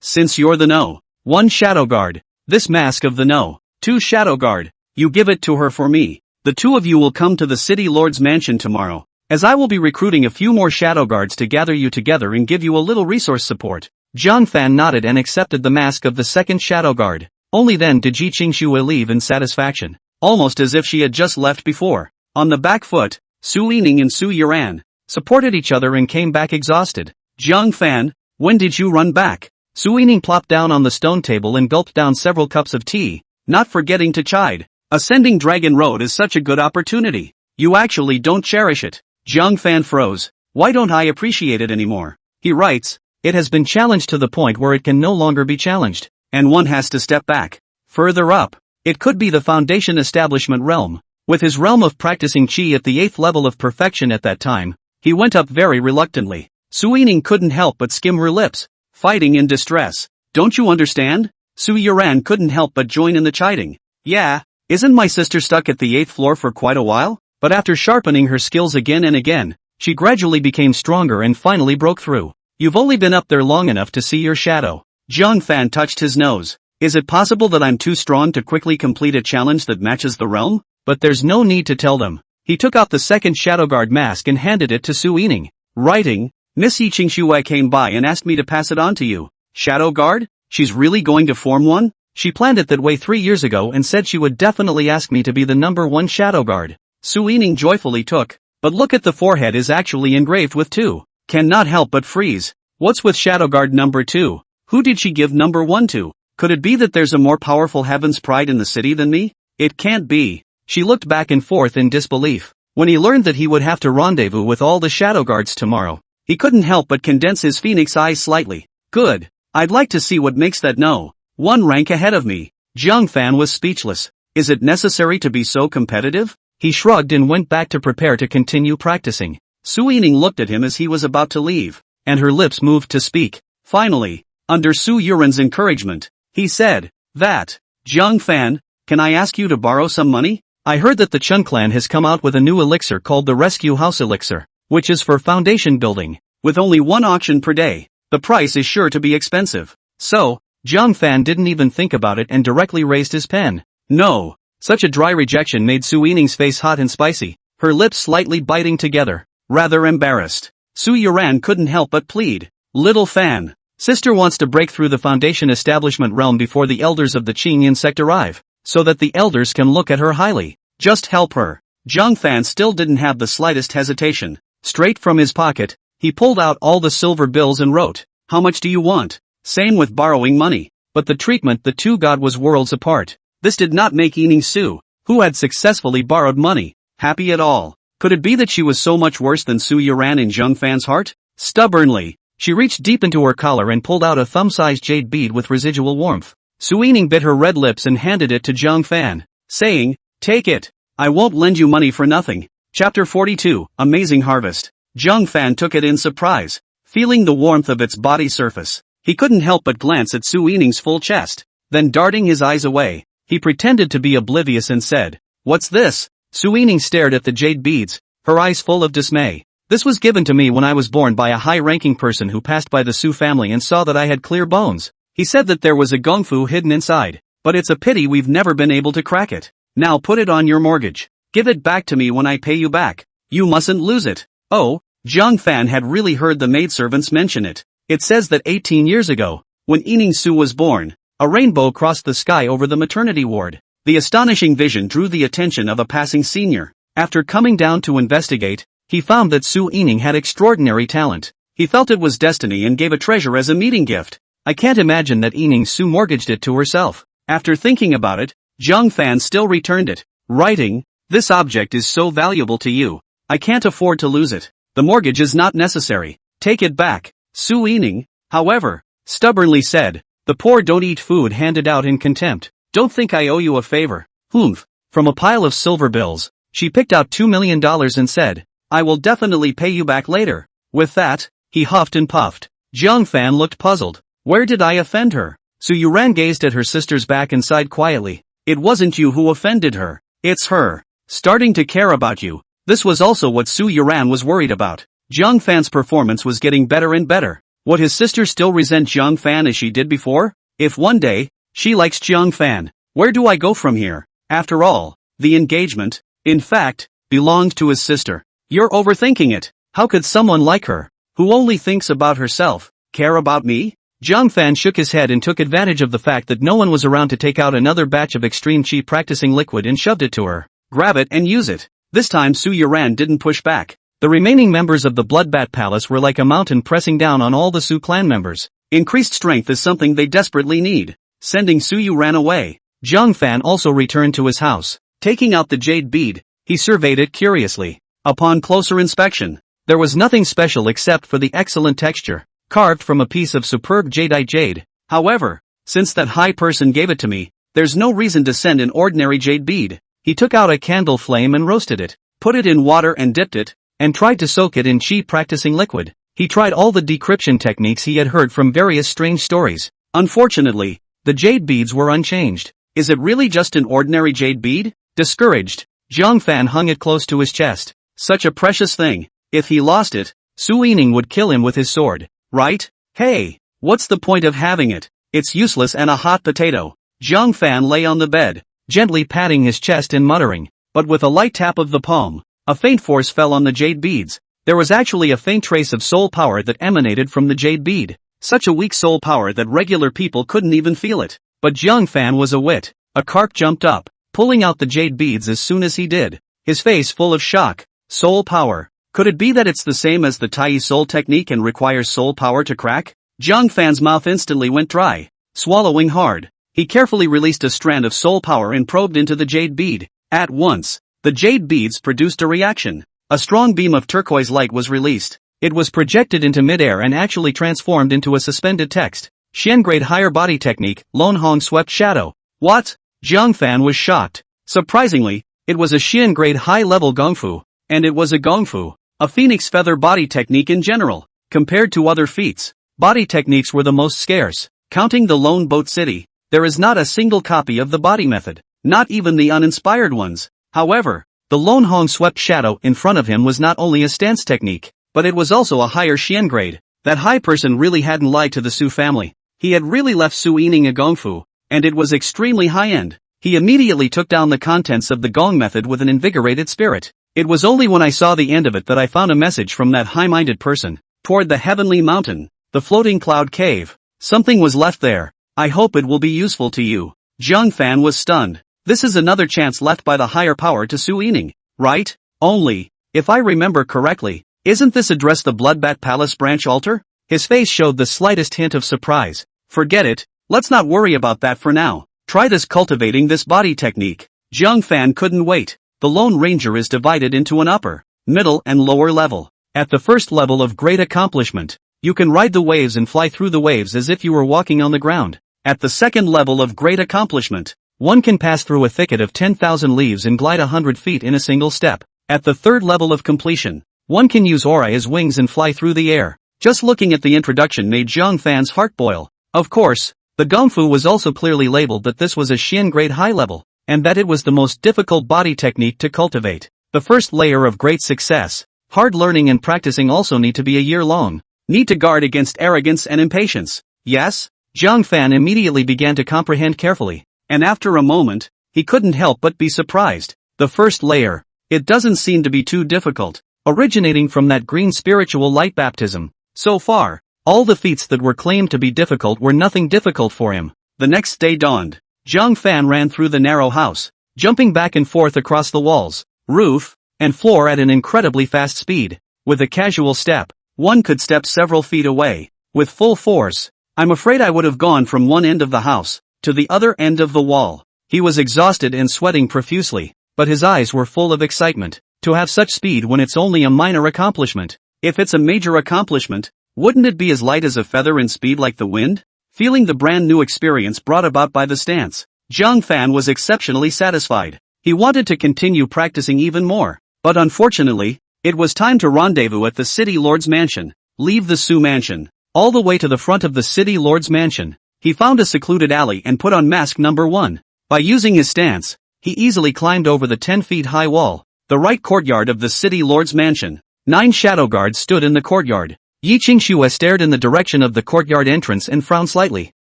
Since you're the no. 1 shadow guard. This mask of the no. 2 shadow guard. You give it to her for me. The 2 of you will come to the city lord's mansion tomorrow, as I will be recruiting a few more shadow guards to gather you together and give you a little resource support. Jiang Fan nodded and accepted the mask of the 2nd shadow guard. Only then did Ji Qingxue leave in satisfaction, almost as if she had just left before. On the back foot, Su Yining and Su Yuran supported each other and came back exhausted. Jiang Fan, when did you run back? Su Yining plopped down on the stone table and gulped down several cups of tea, not forgetting to chide. Ascending Dragon Road is such a good opportunity. You actually don't cherish it. Jiang Fan froze. Why don't I appreciate it anymore? He writes, it has been challenged to the point where it can no longer be challenged, and one has to step back. Further up, it could be the Foundation Establishment realm. With his realm of practicing Qi at the 8th level of perfection at that time, he went up very reluctantly. Su Yining couldn't help but skim her lips, fighting in distress. Don't you understand? Su Yuran couldn't help but join in the chiding. Yeah, isn't my sister stuck at the 8th floor for quite a while? But after sharpening her skills again and again, she gradually became stronger and finally broke through. You've only been up there long enough to see your shadow. Jiang Fan touched his nose. Is it possible that I'm too strong to quickly complete a challenge that matches the realm? But there's no need to tell them. He took out the 2nd shadow guard mask and handed it to Su Yining, writing, Miss Yi Qingxue came by and asked me to pass it on to you. Shadow guard? She's really going to form one? She planned it that way 3 years ago and said she would definitely ask me to be the number 1 shadow guard. Su Yining joyfully took, but look at the forehead is actually engraved with 2. Cannot help but freeze. What's with shadow guard number 2? Who did she give number 1 to? Could it be that there's a more powerful heaven's pride in the city than me? It can't be. She looked back and forth in disbelief. When he learned that he would have to rendezvous with all the shadow guards tomorrow, he couldn't help but condense his phoenix eyes slightly. Good. I'd like to see what makes that no. 1 rank ahead of me. Jiang Fan was speechless. Is it necessary to be so competitive? He shrugged and went back to prepare to continue practicing. Su Yining looked at him as he was about to leave, and her lips moved to speak. Finally, under Su Yuran's encouragement, he said, that, Jiang Fan, can I ask you to borrow some money? I heard that the Chun clan has come out with a new elixir called the Rescue House Elixir, which is for foundation building. With only 1 auction per day, the price is sure to be expensive. So, Jiang Fan didn't even think about it and directly raised his pen. No. Such a dry rejection made Su Yining's face hot and spicy, her lips slightly biting together, rather embarrassed. Su Yuran couldn't help but plead. Little Fan, sister wants to break through the Foundation Establishment realm before the elders of the Qingyan sect arrive, so that the elders can look at her highly. Just help her. Jiang Fan still didn't have the slightest hesitation. Straight from his pocket, he pulled out all the silver bills and wrote, how much do you want? Same with borrowing money. But the treatment the two got was worlds apart. This did not make Yining Su, who had successfully borrowed money, happy at all. Could it be that she was so much worse than Su Yuran in Jiang Fan's heart? Stubbornly, she reached deep into her collar and pulled out a thumb-sized jade bead with residual warmth. Su Yining bit her red lips and handed it to Jiang Fan, saying, take it. I won't lend you money for nothing. Chapter 42, Amazing Harvest. Jiang Fan took it in surprise, feeling the warmth of its body surface. He couldn't help but glance at Su Yining's full chest. Then darting his eyes away, he pretended to be oblivious and said, what's this? Su Yining stared at the jade beads, her eyes full of dismay. This was given to me when I was born by a high-ranking person who passed by the Su family and saw that I had clear bones. He said that there was a gongfu hidden inside, but it's a pity we've never been able to crack it. Now put it on your mortgage. Give it back to me when I pay you back. You mustn't lose it. Oh, Jiang Fan had really heard the maidservants mention it. It says that 18 years ago, when Yining Su was born, a rainbow crossed the sky over the maternity ward. The astonishing vision drew the attention of a passing senior. After coming down to investigate, he found that Su Yining had extraordinary talent. He felt it was destiny and gave a treasure as a meeting gift. I can't imagine that Yining Su mortgaged it to herself. After thinking about it, Jiang Fan still returned it, writing, this object is so valuable to you. I can't afford to lose it. The mortgage is not necessary. Take it back. Su Yining, however, stubbornly said, the poor don't eat food handed out in contempt. Don't think I owe you a favor. Humph. From a pile of silver bills, she picked out $2 million and said, I will definitely pay you back later. With that, he huffed and puffed. Jiang Fan looked puzzled. Where did I offend her? Su Yuran gazed at her sister's back and sighed quietly. It wasn't you who offended her. It's her. Starting to care about you. This was also what Su Yuran was worried about. Jiang Fan's performance was getting better and better. Would his sister still resent Jiang Fan as she did before? If one day, she likes Jiang Fan, where do I go from here? After all, the engagement, in fact, belonged to his sister. You're overthinking it. How could someone like her, who only thinks about herself, care about me? Jiang Fan shook his head and took advantage of the fact that no one was around to take out another batch of extreme chi practicing liquid and shoved it to her. Grab it and use it. This time Su Yuran didn't push back. The remaining members of the Bloodbat Palace were like a mountain pressing down on all the Su clan members. Increased strength is something they desperately need. Sending Su Yuran away, Jiang Fan also returned to his house. Taking out the jade bead, he surveyed it curiously. Upon closer inspection, there was nothing special except for the excellent texture, carved from a piece of superb jadeite jade. However, since that high person gave it to me, there's no reason to send an ordinary jade bead. He took out a candle flame and roasted it, put it in water and dipped it, and tried to soak it in chi practicing liquid. He tried all the decryption techniques he had heard from various strange stories. Unfortunately, the jade beads were unchanged. Is it really just an ordinary jade bead? Discouraged, Jiang Fan hung it close to his chest. Such a precious thing. If he lost it, Su Yining would kill him with his sword. Right? Hey, what's the point of having it? It's useless and a hot potato. Jiang Fan lay on the bed, gently patting his chest and muttering, but with a light tap of the palm, a faint force fell on the jade beads. There was actually a faint trace of soul power that emanated from the jade bead. Such a weak soul power that regular people couldn't even feel it. But Jiang Fan was a wit. A carp jumped up, pulling out the jade beads as soon as he did, his face full of shock. Soul power. Could it be that it's the same as the Tai Soul technique and requires soul power to crack? Jiang Fan's mouth instantly went dry. Swallowing hard, he carefully released a strand of soul power and probed into the jade bead. At once, the jade beads produced a reaction. A strong beam of turquoise light was released. It was projected into midair and actually transformed into a suspended text. Xian grade higher body technique, Lone Hong swept shadow. What? Jiang Fan was shocked. Surprisingly, it was a Xian grade high level gongfu, and it was a gongfu. A phoenix feather body technique in general. Compared to other feats, body techniques were the most scarce. Counting the Lone Boat City, there is not a single copy of the body method, not even the uninspired ones. However, the Lone Hong swept shadow in front of him was not only a stance technique, but it was also a higher Xian grade. That high person really hadn't lied to the Su family. He had really left Su Yining a gongfu, and it was extremely high-end. He immediately took down the contents of the gong method with an invigorated spirit. It was only when I saw the end of it that I found a message from that high-minded person. Toward the heavenly mountain, the floating cloud cave. Something was left there. I hope it will be useful to you. Jiang Fan was stunned. This is another chance left by the higher power to Su Yining, right? Only, if I remember correctly, isn't this addressed the Bloodbat Palace branch altar? His face showed the slightest hint of surprise. Forget it, let's not worry about that for now. Try this cultivating this body technique. Jiang Fan couldn't wait. The Lone Ranger is divided into an upper, middle and lower level. At the first level of great accomplishment, you can ride the waves and fly through the waves as if you were walking on the ground. At the second level of great accomplishment, one can pass through a thicket of 10,000 leaves and glide 100 feet in a single step. At the third level of completion, one can use aura as wings and fly through the air. Just looking at the introduction made Jiang Fan's heart boil. Of course, the gongfu was also clearly labeled that this was a Xian grade high level, and that it was the most difficult body technique to cultivate. The first layer of great success, hard learning and practicing also need to be a year long. Need to guard against arrogance and impatience. Yes? Jiang Fan immediately began to comprehend carefully, and after a moment, he couldn't help but be surprised. The first layer, it doesn't seem to be too difficult, originating from that green spiritual light baptism. So far, all the feats that were claimed to be difficult were nothing difficult for him. The next day dawned. Jiang Fan ran through the narrow house, jumping back and forth across the walls, roof, and floor at an incredibly fast speed. With a casual step, one could step several feet away. With full force, I'm afraid I would have gone from one end of the house to the other end of the wall. He was exhausted and sweating profusely, but his eyes were full of excitement. To have such speed when it's only a minor accomplishment. If it's a major accomplishment, wouldn't it be as light as a feather in speed like the wind? Feeling the brand new experience brought about by the stance, Jiang Fan was exceptionally satisfied. He wanted to continue practicing even more, but unfortunately, It was time to rendezvous at the city lord's mansion. Leave the Su mansion. All the way to the front of the city lord's mansion, he found a secluded alley and put on mask number 1. By using his stance, he easily climbed over the 10 feet high wall, the right courtyard of the city lord's mansion. 9 shadow guards stood in the courtyard. Yi Qingxue stared in the direction of the courtyard entrance and frowned slightly.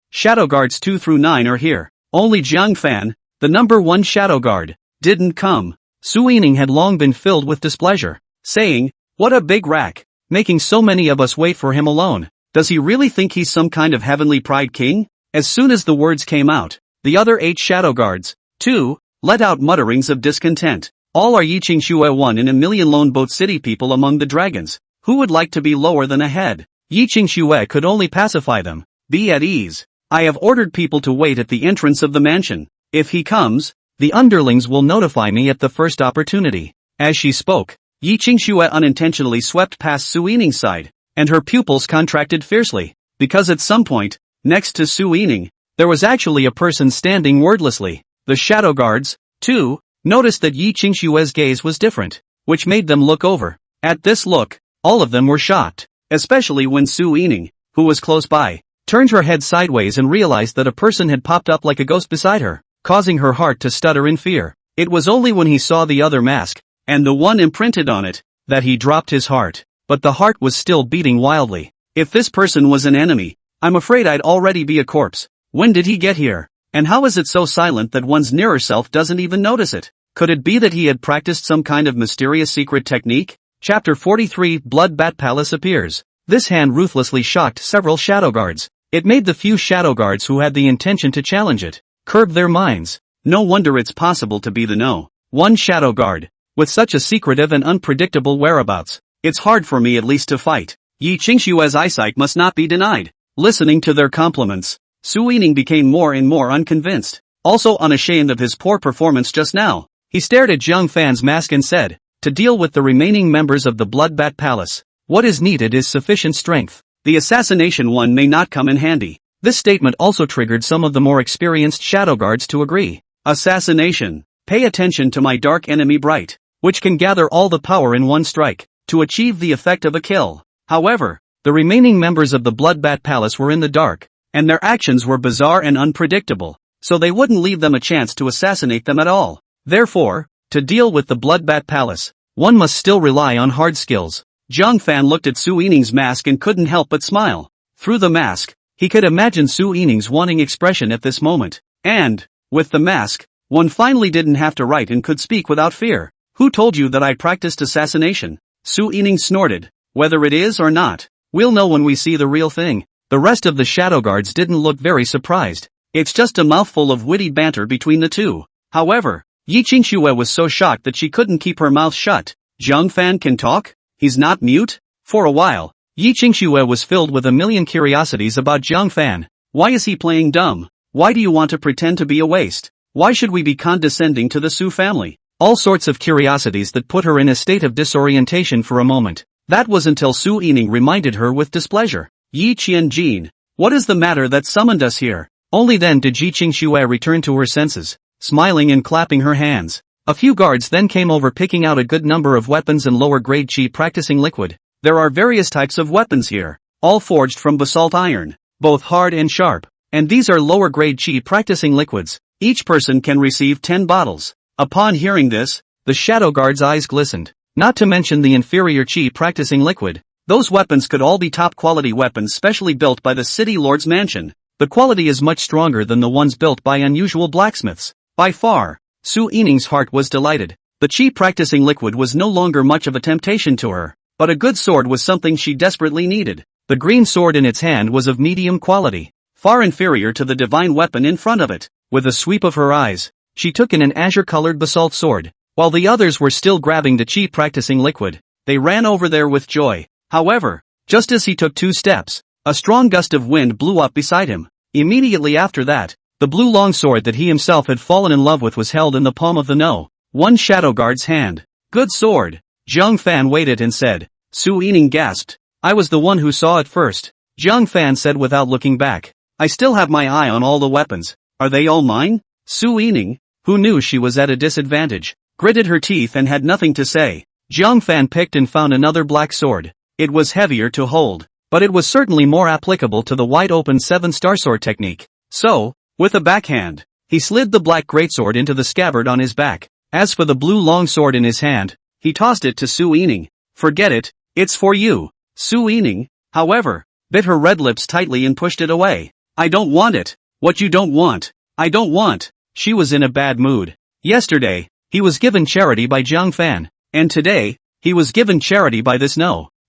Shadow guards 2 through 9 are here. Only Jiang Fan, the number 1 shadow guard, didn't come. Su Yining had long been filled with displeasure, saying, "What a big rack, making so many of us wait for him alone. Does he really think he's some kind of heavenly pride king?" As soon as the words came out, the other 8 shadow guards, 2, let out mutterings of discontent. All are Yi Qingxue 1 in a million lone boat city people among the dragons. Who would like to be lower than a head? Yi Qingxue could only pacify them. Be at ease. I have ordered people to wait at the entrance of the mansion. If he comes, the underlings will notify me at the first opportunity. As she spoke, Yi Qingxue unintentionally swept past Su Yining's side, and her pupils contracted fiercely, because at some point, next to Su Yining, there was actually a person standing wordlessly. The shadow guards, too, noticed that Yi Qingxue's gaze was different, which made them look over. At this look, all of them were shocked, especially when Su Yining, who was close by, turned her head sideways and realized that a person had popped up like a ghost beside her, causing her heart to stutter in fear. It was only when he saw the other mask, and the one imprinted on it, that he dropped his heart. But the heart was still beating wildly. If this person was an enemy, I'm afraid I'd already be a corpse. When did he get here? And how is it so silent that one's nearer self doesn't even notice it? Could it be that he had practiced some kind of mysterious secret technique? Chapter 43 Blood Bat Palace appears. This hand ruthlessly shocked several shadow guards. It made the few shadow guards who had the intention to challenge it curb their minds. No wonder it's possible to be the no. 1 shadow guard. With such a secretive and unpredictable whereabouts, it's hard for me at least to fight. Yi Qingxue's eyesight must not be denied. Listening to their compliments, Su Yining became more and more unconvinced. Also unashamed of his poor performance just now, he stared at Jiang Fan's mask and said, "To deal with the remaining members of the Bloodbat Palace, what is needed is sufficient strength. The assassination one may not come in handy." This statement also triggered some of the more experienced shadow guards to agree. Assassination. Pay attention to my dark enemy Bright, which can gather all the power in one strike, to achieve the effect of a kill. However, the remaining members of the Bloodbat Palace were in the dark, and their actions were bizarre and unpredictable, so they wouldn't leave them a chance to assassinate them at all. Therefore, to deal with the Bloodbat Palace, one must still rely on hard skills. Jiang Fan looked at Su Yining's mask and couldn't help but smile. Through the mask, he could imagine Su Yining's wanting expression at this moment. And, with the mask, one finally didn't have to write and could speak without fear. Who told you that I practiced assassination? Su Yining snorted. Whether it is or not, we'll know when we see the real thing. The rest of the shadow guards didn't look very surprised. It's just a mouthful of witty banter between the two. However, Yi Qingxue was so shocked that she couldn't keep her mouth shut. Jiang Fan can talk? He's not mute? For a while, Yi Qingxue was filled with a million curiosities about Jiang Fan. Why is he playing dumb? Why do you want to pretend to be a waste? Why should we be condescending to the Su family? All sorts of curiosities that put her in a state of disorientation for a moment. That was until Su Yining reminded her with displeasure. Yi Qianjin, what is the matter that summoned us here? Only then did Yi Qingxue return to her senses, smiling and clapping her hands. A few guards then came over picking out a good number of weapons and lower-grade chi practicing liquid. There are various types of weapons here, all forged from basalt iron, both hard and sharp. And these are lower-grade chi practicing liquids. Each person can receive 10 bottles. Upon hearing this, the shadow guard's eyes glistened. Not to mention the inferior chi practicing liquid. Those weapons could all be top-quality weapons specially built by the city lord's mansion. The quality is much stronger than the ones built by unusual blacksmiths. By far. Su Yining's heart was delighted. The chi practicing liquid was no longer much of a temptation to her, but a good sword was something she desperately needed. The green sword in its hand was of medium quality, far inferior to the divine weapon in front of it. With a sweep of her eyes, she took in an azure-colored basalt sword. While the others were still grabbing the chi practicing liquid, they ran over there with joy. However, just as he took 2 steps, a strong gust of wind blew up beside him. Immediately after that, the blue longsword that he himself had fallen in love with was held in the palm of the one shadow guard's hand. Good sword. Jiang Fan waited and said. Su Yining gasped. I was the one who saw it first. Jiang Fan said without looking back. I still have my eye on all the weapons. Are they all mine? Su Yining, who knew she was at a disadvantage, gritted her teeth and had nothing to say. Jiang Fan picked and found another black sword. It was heavier to hold, but it was certainly more applicable to the wide-open 7-star sword technique. So, with a backhand, he slid the black greatsword into the scabbard on his back. As for the blue longsword in his hand, he tossed it to Su Yining. Forget it, it's for you. Su Yining, however, bit her red lips tightly and pushed it away. I don't want it. What you don't want, I don't want. She was in a bad mood. Yesterday, he was given charity by Jiang Fan, and today, he was given charity by this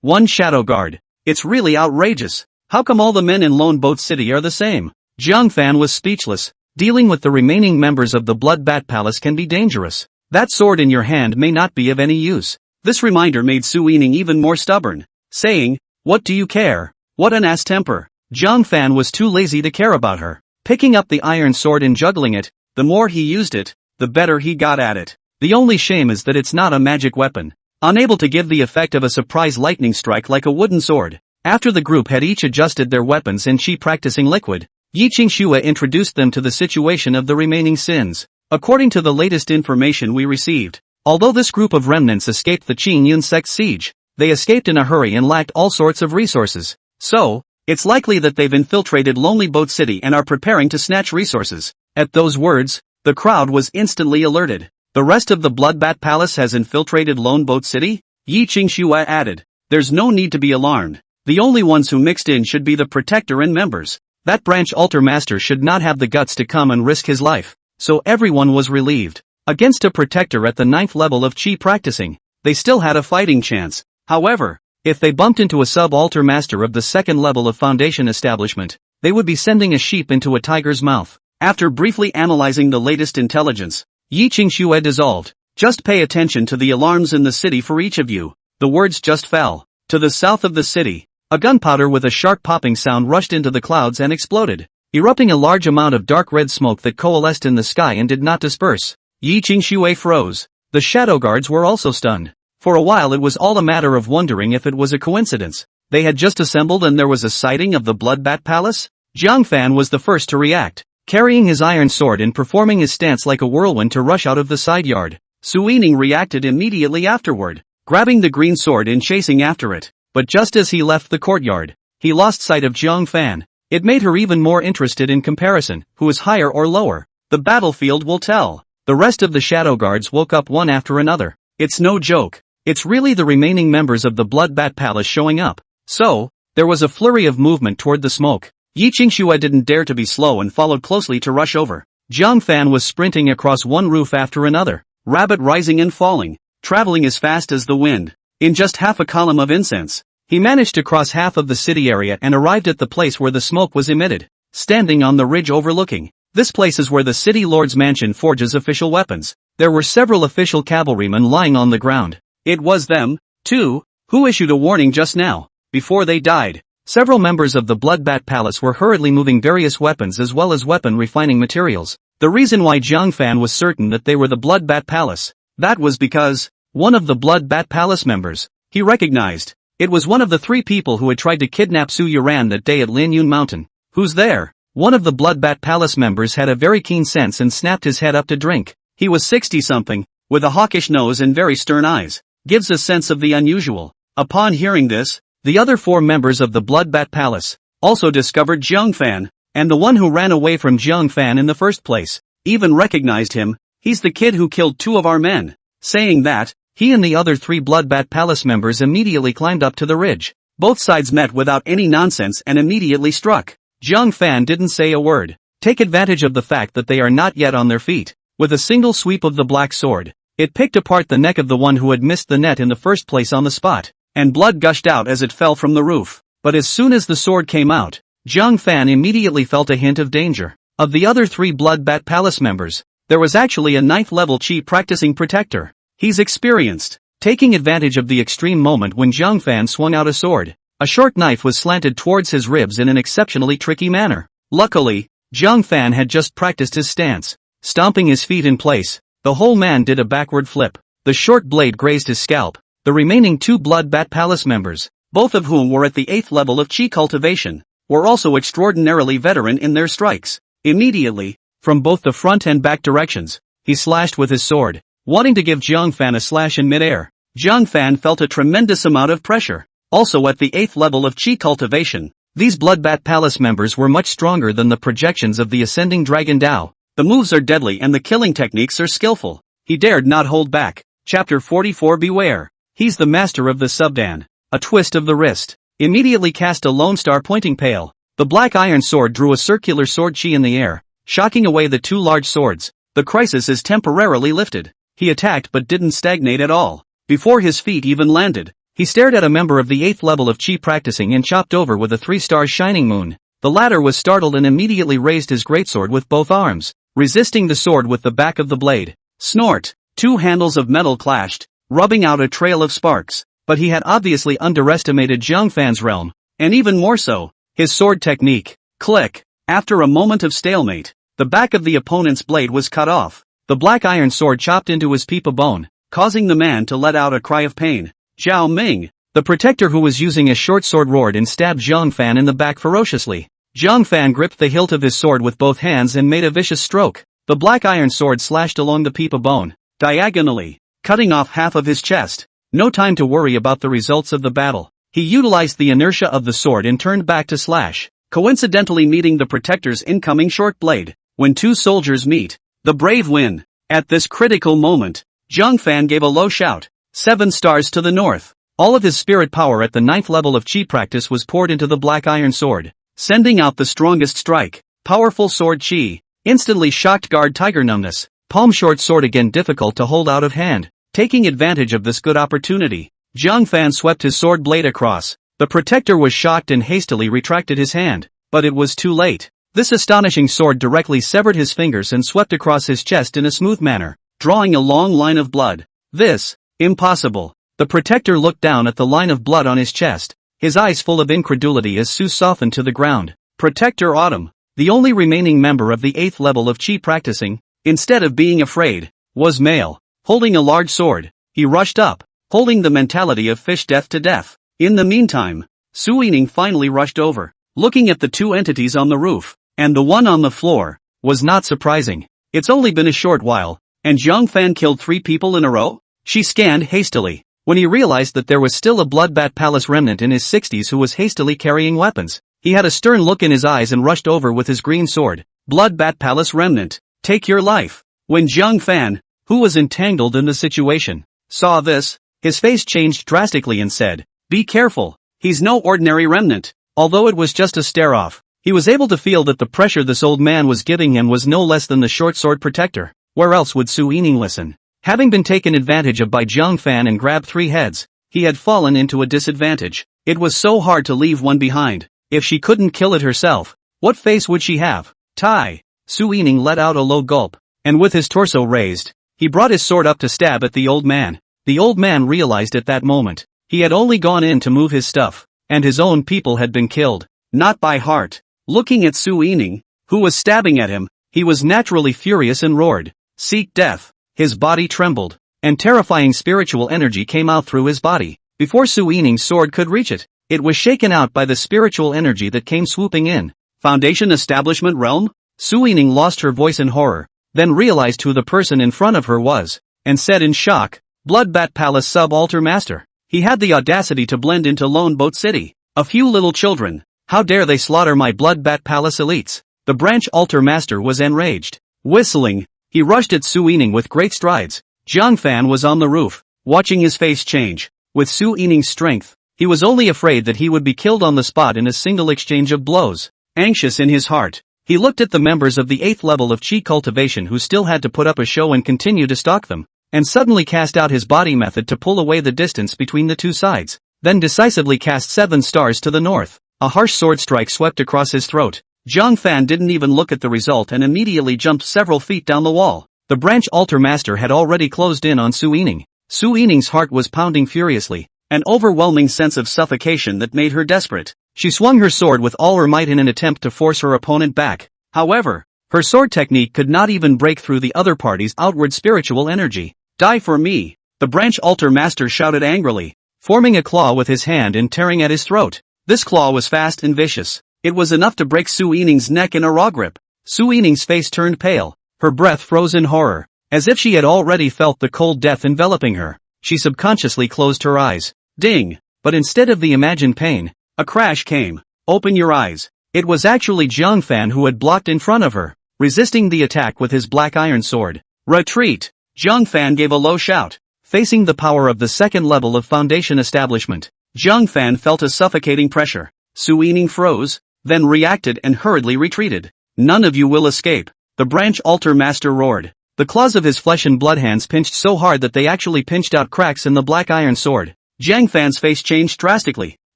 one shadow guard. It's really outrageous. How come all the men in Lone Boat City are the same? Jiang Fan was speechless. Dealing with the remaining members of the Blood Bat Palace can be dangerous. That sword in your hand may not be of any use. This reminder made Su Yining even more stubborn, saying, what do you care? What an ass temper. Jiang Fan was too lazy to care about her. Picking up the iron sword and juggling it, the more he used it, the better he got at it. The only shame is that it's not a magic weapon, unable to give the effect of a surprise lightning strike like a wooden sword. After the group had each adjusted their weapons and chi practicing liquid, Yi Qingxue introduced them to the situation of the remaining sins. According to the latest information we received, although this group of remnants escaped the Qing Yun sect siege, they escaped in a hurry and lacked all sorts of resources. So, it's likely that they've infiltrated Lonely Boat City and are preparing to snatch resources. At those words, the crowd was instantly alerted. The rest of the Bloodbat Palace has infiltrated Lone Boat City? Yi Qingxue added. There's no need to be alarmed. The only ones who mixed in should be the Protector and members. That branch altar master should not have the guts to come and risk his life. So everyone was relieved. Against a Protector at the 9th level of Chi practicing, they still had a fighting chance. However, if they bumped into a sub-altar master of the 2nd level of Foundation establishment, they would be sending a sheep into a tiger's mouth. After briefly analyzing the latest intelligence, Yi Qingxue dissolved. Just pay attention to the alarms in the city for each of you. The words just fell. To the south of the city, a gunpowder with a sharp popping sound rushed into the clouds and exploded, erupting a large amount of dark red smoke that coalesced in the sky and did not disperse. Yi Qingxue froze. The shadow guards were also stunned. For a while it was all a matter of wondering if it was a coincidence. They had just assembled and there was a sighting of the Bloodbat Palace? Jiang Fan was the first to react, carrying his iron sword and performing his stance like a whirlwind to rush out of the side yard. Su Yining reacted immediately afterward, grabbing the green sword and chasing after it. But just as he left the courtyard, he lost sight of Jiang Fan. It made her even more interested in comparison, who is higher or lower. The battlefield will tell. The rest of the shadow guards woke up one after another. It's no joke. It's really the remaining members of the Bloodbat Palace showing up. So, there was a flurry of movement toward the smoke. Yi Qingxue didn't dare to be slow and followed closely to rush over. Jiang Fan was sprinting across one roof after another, rabbit rising and falling, traveling as fast as the wind. In just half a column of incense, he managed to cross half of the city area and arrived at the place where the smoke was emitted. Standing on the ridge overlooking, this place is where the city lord's mansion forges official weapons. There were several official cavalrymen lying on the ground. It was them, too, who issued a warning just now, before they died. Several members of the Bloodbat Palace were hurriedly moving various weapons as well as weapon refining materials. The reason why Jiang Fan was certain that they were the Bloodbat Palace, that was because, one of the Bloodbat Palace members, he recognized. It was one of the 3 people who had tried to kidnap Su Yuran that day at Linyun Mountain. Who's there? One of the Bloodbat Palace members had a very keen sense and snapped his head up to drink. He was 60-something, with a hawkish nose and very stern eyes. Gives a sense of the unusual. Upon hearing this, the other 4 members of the Bloodbat Palace also discovered Jiang Fan, and the one who ran away from Jiang Fan in the first place even recognized him. He's the kid who killed 2 of our men. Saying that, he and the other 3 Bloodbat Palace members immediately climbed up to the ridge. Both sides met without any nonsense and immediately struck. Jiang Fan didn't say a word. Take advantage of the fact that they are not yet on their feet. With a single sweep of the black sword, it picked apart the neck of the one who had missed the net in the first place on the spot, and blood gushed out as it fell from the roof. But as soon as the sword came out, Jiang Fan immediately felt a hint of danger. Of the other 3 Bloodbat Palace members, there was actually a 9th level Chi practicing Protector. He's experienced. Taking advantage of the extreme moment when Jiang Fan swung out a sword, a short knife was slanted towards his ribs in an exceptionally tricky manner. Luckily, Jiang Fan had just practiced his stance. Stomping his feet in place, the whole man did a backward flip. The short blade grazed his scalp. The remaining 2 Bloodbat Palace members, both of whom were at the 8th level of Chi cultivation, were also extraordinarily veteran in their strikes. Immediately, from both the front and back directions, he slashed with his sword, wanting to give Jiang Fan a slash in midair. Jiang Fan felt a tremendous amount of pressure. Also at the 8th level of Qi cultivation, these Bloodbat Palace members were much stronger than the projections of the Ascending Dragon Dao. The moves are deadly and the killing techniques are skillful. He dared not hold back. Chapter 44 Beware. He's the master of the subdan. A twist of the wrist. Immediately cast a lone star pointing pale. The black iron sword drew a circular sword chi in the air, shocking away the two large swords. The crisis is temporarily lifted. He attacked but didn't stagnate at all. Before his feet even landed, he stared at a member of the 8th level of Qi practicing and chopped over with a 3-star shining moon. The latter was startled and immediately raised his greatsword with both arms, resisting the sword with the back of the blade. Snort! 2 handles of metal clashed, rubbing out a trail of sparks. But he had obviously underestimated Jiang Fan's realm, and even more so, his sword technique. Click! After a moment of stalemate, the back of the opponent's blade was cut off. The black iron sword chopped into his peepa bone, causing the man to let out a cry of pain. Zhao Ming, the protector who was using a short sword, roared and stabbed Jiang Fan in the back ferociously. Jiang Fan gripped the hilt of his sword with both hands and made a vicious stroke. The black iron sword slashed along the peepa bone, diagonally, cutting off half of his chest. No time to worry about the results of the battle. He utilized the inertia of the sword and turned back to slash, coincidentally meeting the protector's incoming short blade. When two soldiers meet, the brave win. At this critical moment, Jiang Fan gave a low shout. 7 stars to the north. All of his spirit power at the 9th level of Qi practice was poured into the black iron sword, sending out the strongest strike. Powerful sword Qi. Instantly shocked guard tiger numbness. Palm short sword again difficult to hold out of hand. Taking advantage of this good opportunity, Jiang Fan swept his sword blade across. The protector was shocked and hastily retracted his hand, but it was too late. This astonishing sword directly severed his fingers and swept across his chest in a smooth manner, drawing a long line of blood. This, impossible. The protector looked down at the line of blood on his chest, his eyes full of incredulity as Su softened to the ground. Protector Autumn, the only remaining member of the 8th level of Qi practicing, instead of being afraid, was male. Holding a large sword, he rushed up, holding the mentality of fish death to death. In the meantime, Su Yining finally rushed over, looking at the two entities on the roof, and the one on the floor, was not surprising. It's only been a short while, and Jiang Fan killed 3 people in a row? She scanned hastily, when he realized that there was still a Bloodbat Palace remnant in his 60s who was hastily carrying weapons. He had a stern look in his eyes and rushed over with his green sword. Bloodbat Palace remnant, take your life. When Jiang Fan, who was entangled in the situation, saw this, his face changed drastically and said, "Be careful, he's no ordinary remnant." Although it was just a stare-off, he was able to feel that the pressure this old man was giving him was no less than the short sword protector. Where else would Su Yining listen? Having been taken advantage of by Jiang Fan and grabbed 3 heads, he had fallen into a disadvantage. It was so hard to leave one behind. If she couldn't kill it herself, what face would she have? Tai! Su Yining let out a low gulp, and with his torso raised, he brought his sword up to stab at the old man. The old man realized at that moment, he had only gone in to move his stuff, and his own people had been killed, not by heart. Looking at Su Yining, who was stabbing at him, he was naturally furious and roared, "Seek death!" His body trembled, and terrifying spiritual energy came out through his body. Before Su Yining's sword could reach it, it was shaken out by the spiritual energy that came swooping in. Foundation Establishment Realm? Su Yining lost her voice in horror, then realized who the person in front of her was, and said in shock, "Bloodbat Palace Sub-Altar Master." He had the audacity to blend into Lone Boat City. A few little children. How dare they slaughter my Bloodbat Palace elites? The branch altar master was enraged. Whistling, he rushed at Su Yining with great strides. Jiang Fan was on the roof, watching his face change. With Su Yining's strength, he was only afraid that he would be killed on the spot in a single exchange of blows. Anxious in his heart, he looked at the members of the 8th level of Qi cultivation who still had to put up a show and continue to stalk them, and suddenly cast out his body method to pull away the distance between the two sides, then decisively cast 7 stars to the north. A harsh sword strike swept across his throat. Jiang Fan didn't even look at the result and immediately jumped several feet down the wall. The branch altar master had already closed in on Su Yining. Su Yining's heart was pounding furiously, an overwhelming sense of suffocation that made her desperate. She swung her sword with all her might in an attempt to force her opponent back. However, her sword technique could not even break through the other party's outward spiritual energy. "Die for me!" the branch altar master shouted angrily, forming a claw with his hand and tearing at his throat. This claw was fast and vicious. It was enough to break Su Yining's neck in a raw grip. Su Yining's face turned pale, her breath froze in horror, as if she had already felt the cold death enveloping her. she subconsciously closed her eyes. Ding! But instead of the imagined pain, a crash came. Open your eyes. It was actually Jiang Fan who had blocked in front of her, resisting the attack with his black iron sword. Retreat! Jiang Fan gave a low shout. Facing the power of the second level of foundation establishment, Jiang Fan felt a suffocating pressure. Su Yining froze, then reacted and hurriedly retreated. None of you will escape, the branch altar master roared. The claws of his flesh and blood hands pinched so hard that they actually pinched out cracks in the black iron sword. Jiang Fan's face changed drastically,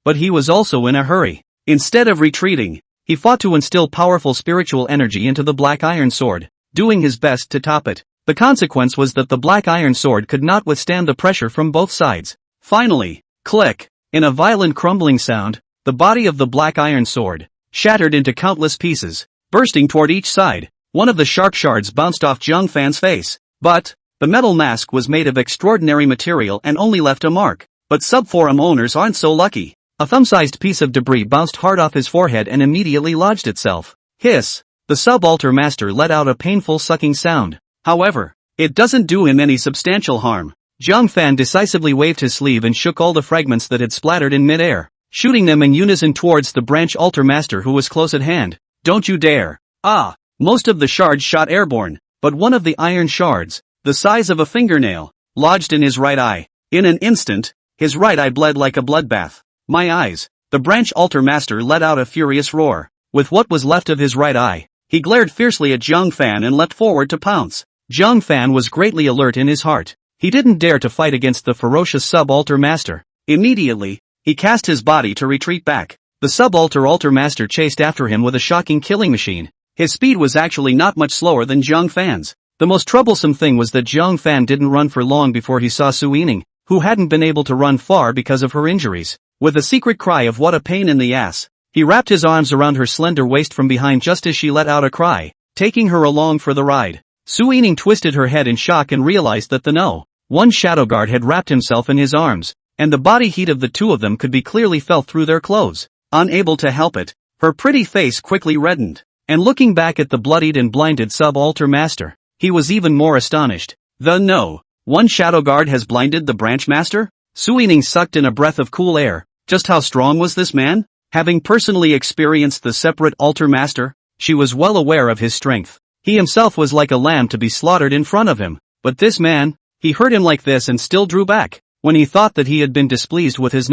but he was also in a hurry. Instead of retreating, he fought to instill powerful spiritual energy into the black iron sword, doing his best to top it. The consequence was that the black iron sword could not withstand the pressure from both sides. Finally, click! In a violent crumbling sound, the body of the black iron sword shattered into countless pieces, bursting toward each side. One of the sharp shards bounced off Jiang Fan's face, but the metal mask was made of extraordinary material and only left a mark. But subforum owners aren't so lucky. A thumb-sized piece of debris bounced hard off his forehead and immediately lodged itself. Hiss! The subalter master let out a painful sucking sound. However, it doesn't do him any substantial harm. Jiang Fan decisively waved his sleeve and shook all the fragments that had splattered in mid-air, shooting them in unison towards the branch altar master who was close at hand. Don't you dare! Ah! Most of the shards shot airborne, but one of the iron shards, the size of a fingernail, lodged in his right eye. In an instant, his right eye bled like a bloodbath. My eyes! The branch altar master let out a furious roar. With what was left of his right eye, he glared fiercely at Jiang Fan and leapt forward to pounce. Jiang Fan was greatly alert in his heart. He didn't dare to fight against the ferocious subalter master. Immediately, he cast his body to retreat back. The subalter altar master chased after him with a shocking killing machine. His speed was actually not much slower than Jiang Fan's. The most troublesome thing was that Jiang Fan didn't run for long before he saw Su Yining, who hadn't been able to run far because of her injuries. With a secret cry of what a pain in the ass, he wrapped his arms around her slender waist from behind just as she let out a cry, taking her along for the ride. Su Yining twisted her head in shock and realized that the one shadow guard had wrapped himself in his arms, and the body heat of the two of them could be clearly felt through their clothes. Unable to help it, her pretty face quickly reddened, and looking back at the bloodied and blinded subalter master, he was even more astonished. One shadow guard has blinded the branch master? Su Yining sucked in a breath of cool air. Just how strong was this man? Having personally experienced the separate altar master, she was well aware of his strength. He himself was like a lamb to be slaughtered in front of him. But this man, he heard him like this and still drew back, when he thought that he had been displeased with his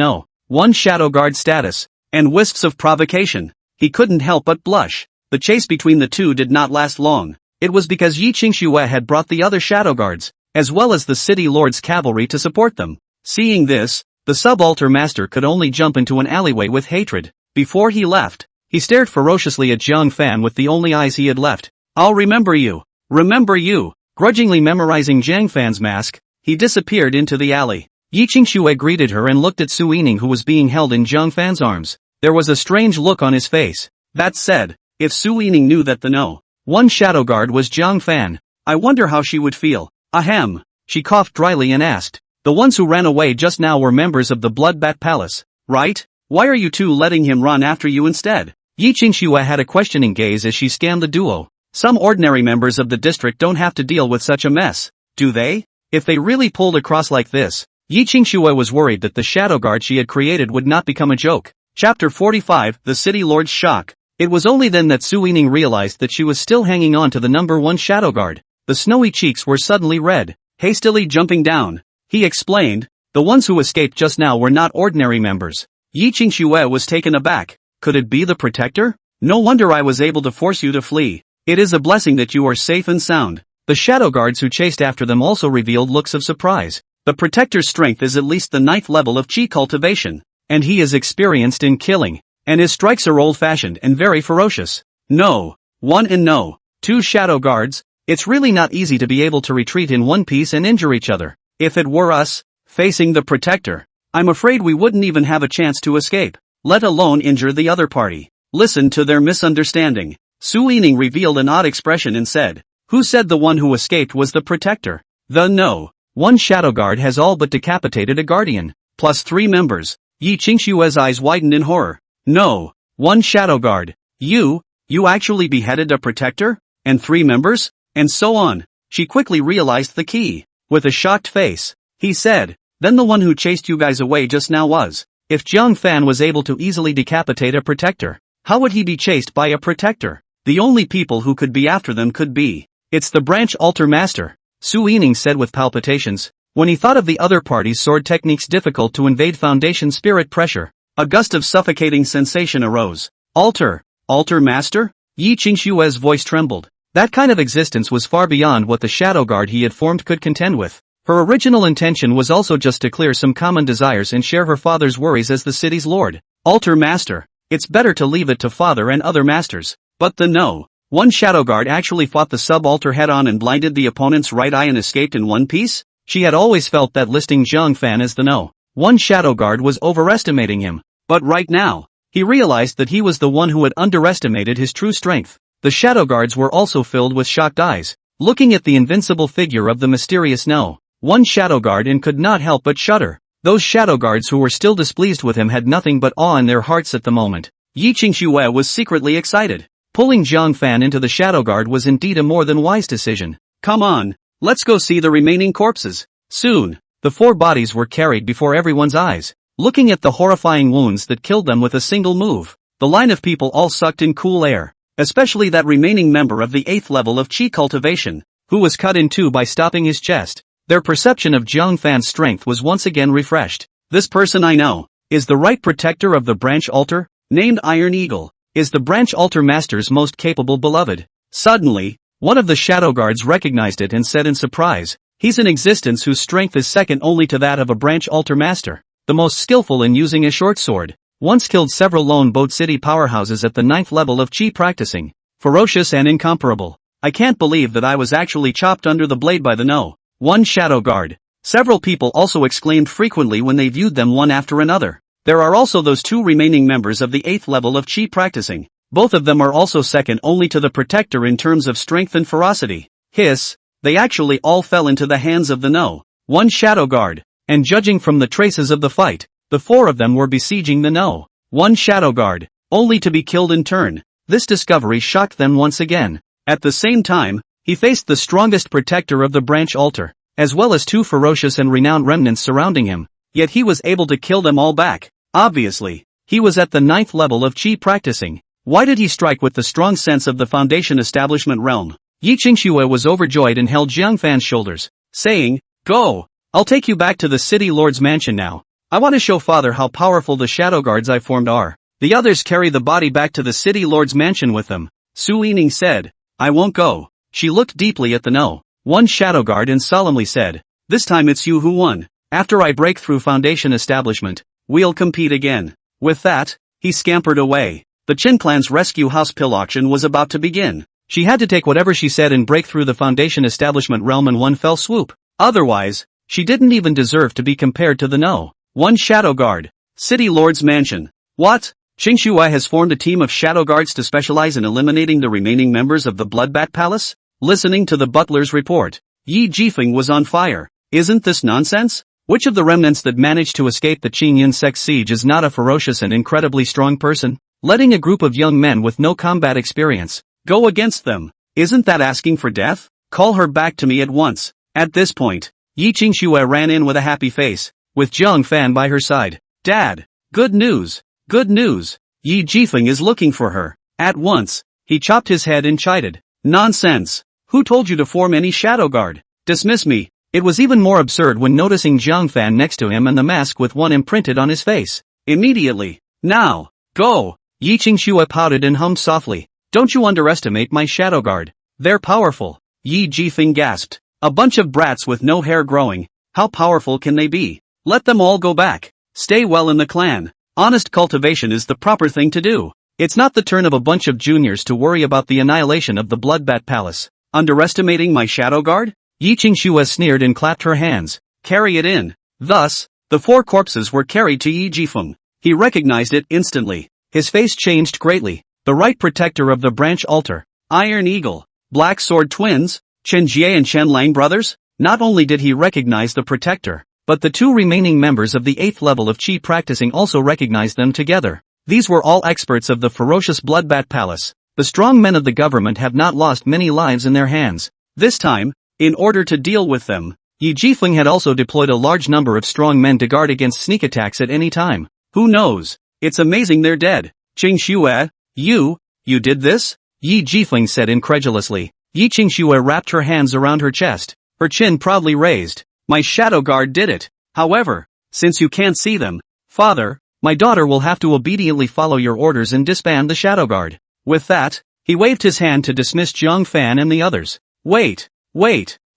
one shadow guard status, and wisps of provocation. He couldn't help but blush. The chase between the two did not last long. It was because Yi Qingxue had brought the other shadow guards, as well as the city lord's cavalry to support them. Seeing this, the subalter master could only jump into an alleyway with hatred. Before he left, he stared ferociously at Jiang Fan with the only eyes he had left. I'll remember you. Remember you. Grudgingly memorizing Jiang Fan's mask, he disappeared into the alley. Yi Qingxue greeted her and looked at Su Yining, who was being held in Jiang Fan's arms. There was a strange look on his face. That said, if Su Yining knew that the one shadow guard was Jiang Fan, I wonder how she would feel. Ahem. She coughed dryly and asked. The ones who ran away just now were members of the Bloodbat Palace, right? Why are you two letting him run after you instead? Yi Qingxue had a questioning gaze as she scanned the duo. Some ordinary members of the district don't have to deal with such a mess, do they? If they really pulled across like this, Yi Qingxue was worried that the shadow guard she had created would not become a joke. Chapter 45, The City Lord's Shock. It was only then that Su Yining realized that she was still hanging on to the number one shadow guard. The snowy cheeks were suddenly red. Hastily jumping down, he explained, the ones who escaped just now were not ordinary members. Yi Qingxue was taken aback. Could it be the protector? No wonder I was able to force you to flee. It is a blessing that you are safe and sound. The shadow guards who chased after them also revealed looks of surprise. The protector's strength is at least the 9th level of chi cultivation, and he is experienced in killing, and his strikes are old-fashioned and very ferocious. No, one and no, two shadow guards. It's really not easy to be able to retreat in one piece and injure each other. If it were us, facing the protector, I'm afraid we wouldn't even have a chance to escape, let alone injure the other party. Listen to their misunderstanding. Su Yining revealed an odd expression and said, who said the one who escaped was the protector? One shadow guard has all but decapitated a guardian, plus 3 members. Yi Qingxue's eyes widened in horror. No, one shadow guard. You actually beheaded a protector? And 3 members? And so on. She quickly realized the key. With a shocked face, he said, Then the one who chased you guys away just now was. If Jiang Fan was able to easily decapitate a protector, how would he be chased by a protector? The only people who could be after them could be. It's the branch altar master, Su Yining said with palpitations. When he thought of the other party's sword techniques difficult to invade Foundation spirit pressure, a gust of suffocating sensation arose. Altar master? Yi Qingshue's voice trembled. That kind of existence was far beyond what the shadow guard he had formed could contend with. Her original intention was also just to clear some common desires and share her father's worries as the city's lord. Altar master. It's better to leave it to father and other masters. But one shadow guard actually fought the sub-altar head-on and blinded the opponent's right eye and escaped in one piece? She had always felt that listing Jiang Fan as the one shadow guard was overestimating him. But right now, he realized that he was the one who had underestimated his true strength. The shadow guards were also filled with shocked eyes, looking at the invincible figure of the mysterious one shadow guard and could not help but shudder. Those shadow guards who were still displeased with him had nothing but awe in their hearts at the moment. Yi Qingxue was secretly excited. Pulling Jiang Fan into the shadow guard was indeed a more than wise decision. Come on, let's go see the remaining corpses. Soon, the 4 bodies were carried before everyone's eyes. Looking at the horrifying wounds that killed them with a single move, the line of people all sucked in cool air, especially that remaining member of the 8th level of Qi cultivation, who was cut in 2 by stopping his chest. Their perception of Jiang Fan's strength was once again refreshed. This person I know is the right protector of the branch altar, named Iron Eagle, is the branch altar master's most capable beloved. Suddenly, one of the shadow guards recognized it and said in surprise, he's an existence whose strength is second only to that of a branch altar master, the most skillful in using a short sword, once killed several lone boat city powerhouses at the 9th level of Qi practicing, ferocious and incomparable. I can't believe that I was actually chopped under the blade by the one shadow guard. Several people also exclaimed frequently when they viewed them one after another. There are also those 2 remaining members of the 8th level of Qi practicing. Both of them are also second only to the protector in terms of strength and ferocity. Hiss, they actually all fell into the hands of the one shadow guard. And judging from the traces of the fight, the 4 of them were besieging the one shadow guard, only to be killed in turn. This discovery shocked them once again. At the same time, he faced the strongest protector of the branch altar, as well as 2 ferocious and renowned remnants surrounding him, yet he was able to kill them all back. Obviously, he was at the 9th level of Qi practicing. Why did he strike with the strong sense of the Foundation establishment realm? Yi Qingxue was overjoyed and held Jiang Fan's shoulders, saying, "Go! I'll take you back to the city lord's mansion now. I want to show father how powerful the shadow guards I formed are." The others carry the body back to the city lord's mansion with them. Su Yining said, "I won't go." She looked deeply at the one shadow guard and solemnly said, "This time it's you who won. After I break through Foundation establishment, we'll compete again." With that, he scampered away. The Qin clan's rescue house pill auction was about to begin. She had to take whatever she said and break through the Foundation establishment realm in one fell swoop. Otherwise, she didn't even deserve to be compared to the one shadow guard. City Lord's mansion. What? Qingxue has formed a team of shadow guards to specialize in eliminating the remaining members of the Bloodbat Palace? Listening to the butler's report, Yi Jifeng was on fire. Isn't this nonsense? Which of the remnants that managed to escape the Qingyan sect siege is not a ferocious and incredibly strong person? Letting a group of young men with no combat experience go against them, isn't that asking for death? Call her back to me at once. At this point, Yi Qingxue ran in with a happy face, with Jiang Fan by her side. Dad! Good news! Good news! Yi Jifeng is looking for her. At once, he chopped his head and chided. Nonsense! Who told you to form any shadow guard? Dismiss me. It was even more absurd when noticing Jiang Fan next to him and the mask with one imprinted on his face. Immediately. Now, go! Yi Qingxue pouted and hummed softly. Don't you underestimate my shadow guard. They're powerful. Yi Jifeng gasped. A bunch of brats with no hair growing. How powerful can they be? Let them all go back. Stay well in the clan. Honest cultivation is the proper thing to do. It's not the turn of a bunch of juniors to worry about the annihilation of the Bloodbat Palace. Underestimating my shadow guard? Yi Qingxue sneered and clapped her hands. Carry it in. Thus, the 4 corpses were carried to Yi Jifeng. He recognized it instantly. His face changed greatly. The right protector of the branch altar, Iron Eagle, Black Sword twins, Chen Jie and Chen Lang brothers. Not only did he recognize the protector, but the 2 remaining members of the 8th level of Qi practicing also recognized them together. These were all experts of the ferocious Bloodbat Palace. The strong men of the government have not lost many lives in their hands. This time, in order to deal with them, Yi Jifeng had also deployed a large number of strong men to guard against sneak attacks at any time. Who knows? It's amazing they're dead. Qingxue, you did this? Yi Jifeng said incredulously. Yi Qingxue wrapped her hands around her chest, her chin proudly raised. My shadow guard did it. However, since you can't see them, father, my daughter will have to obediently follow your orders and disband the shadow guard. With that, he waved his hand to dismiss Zhang Fan and the others. Wait.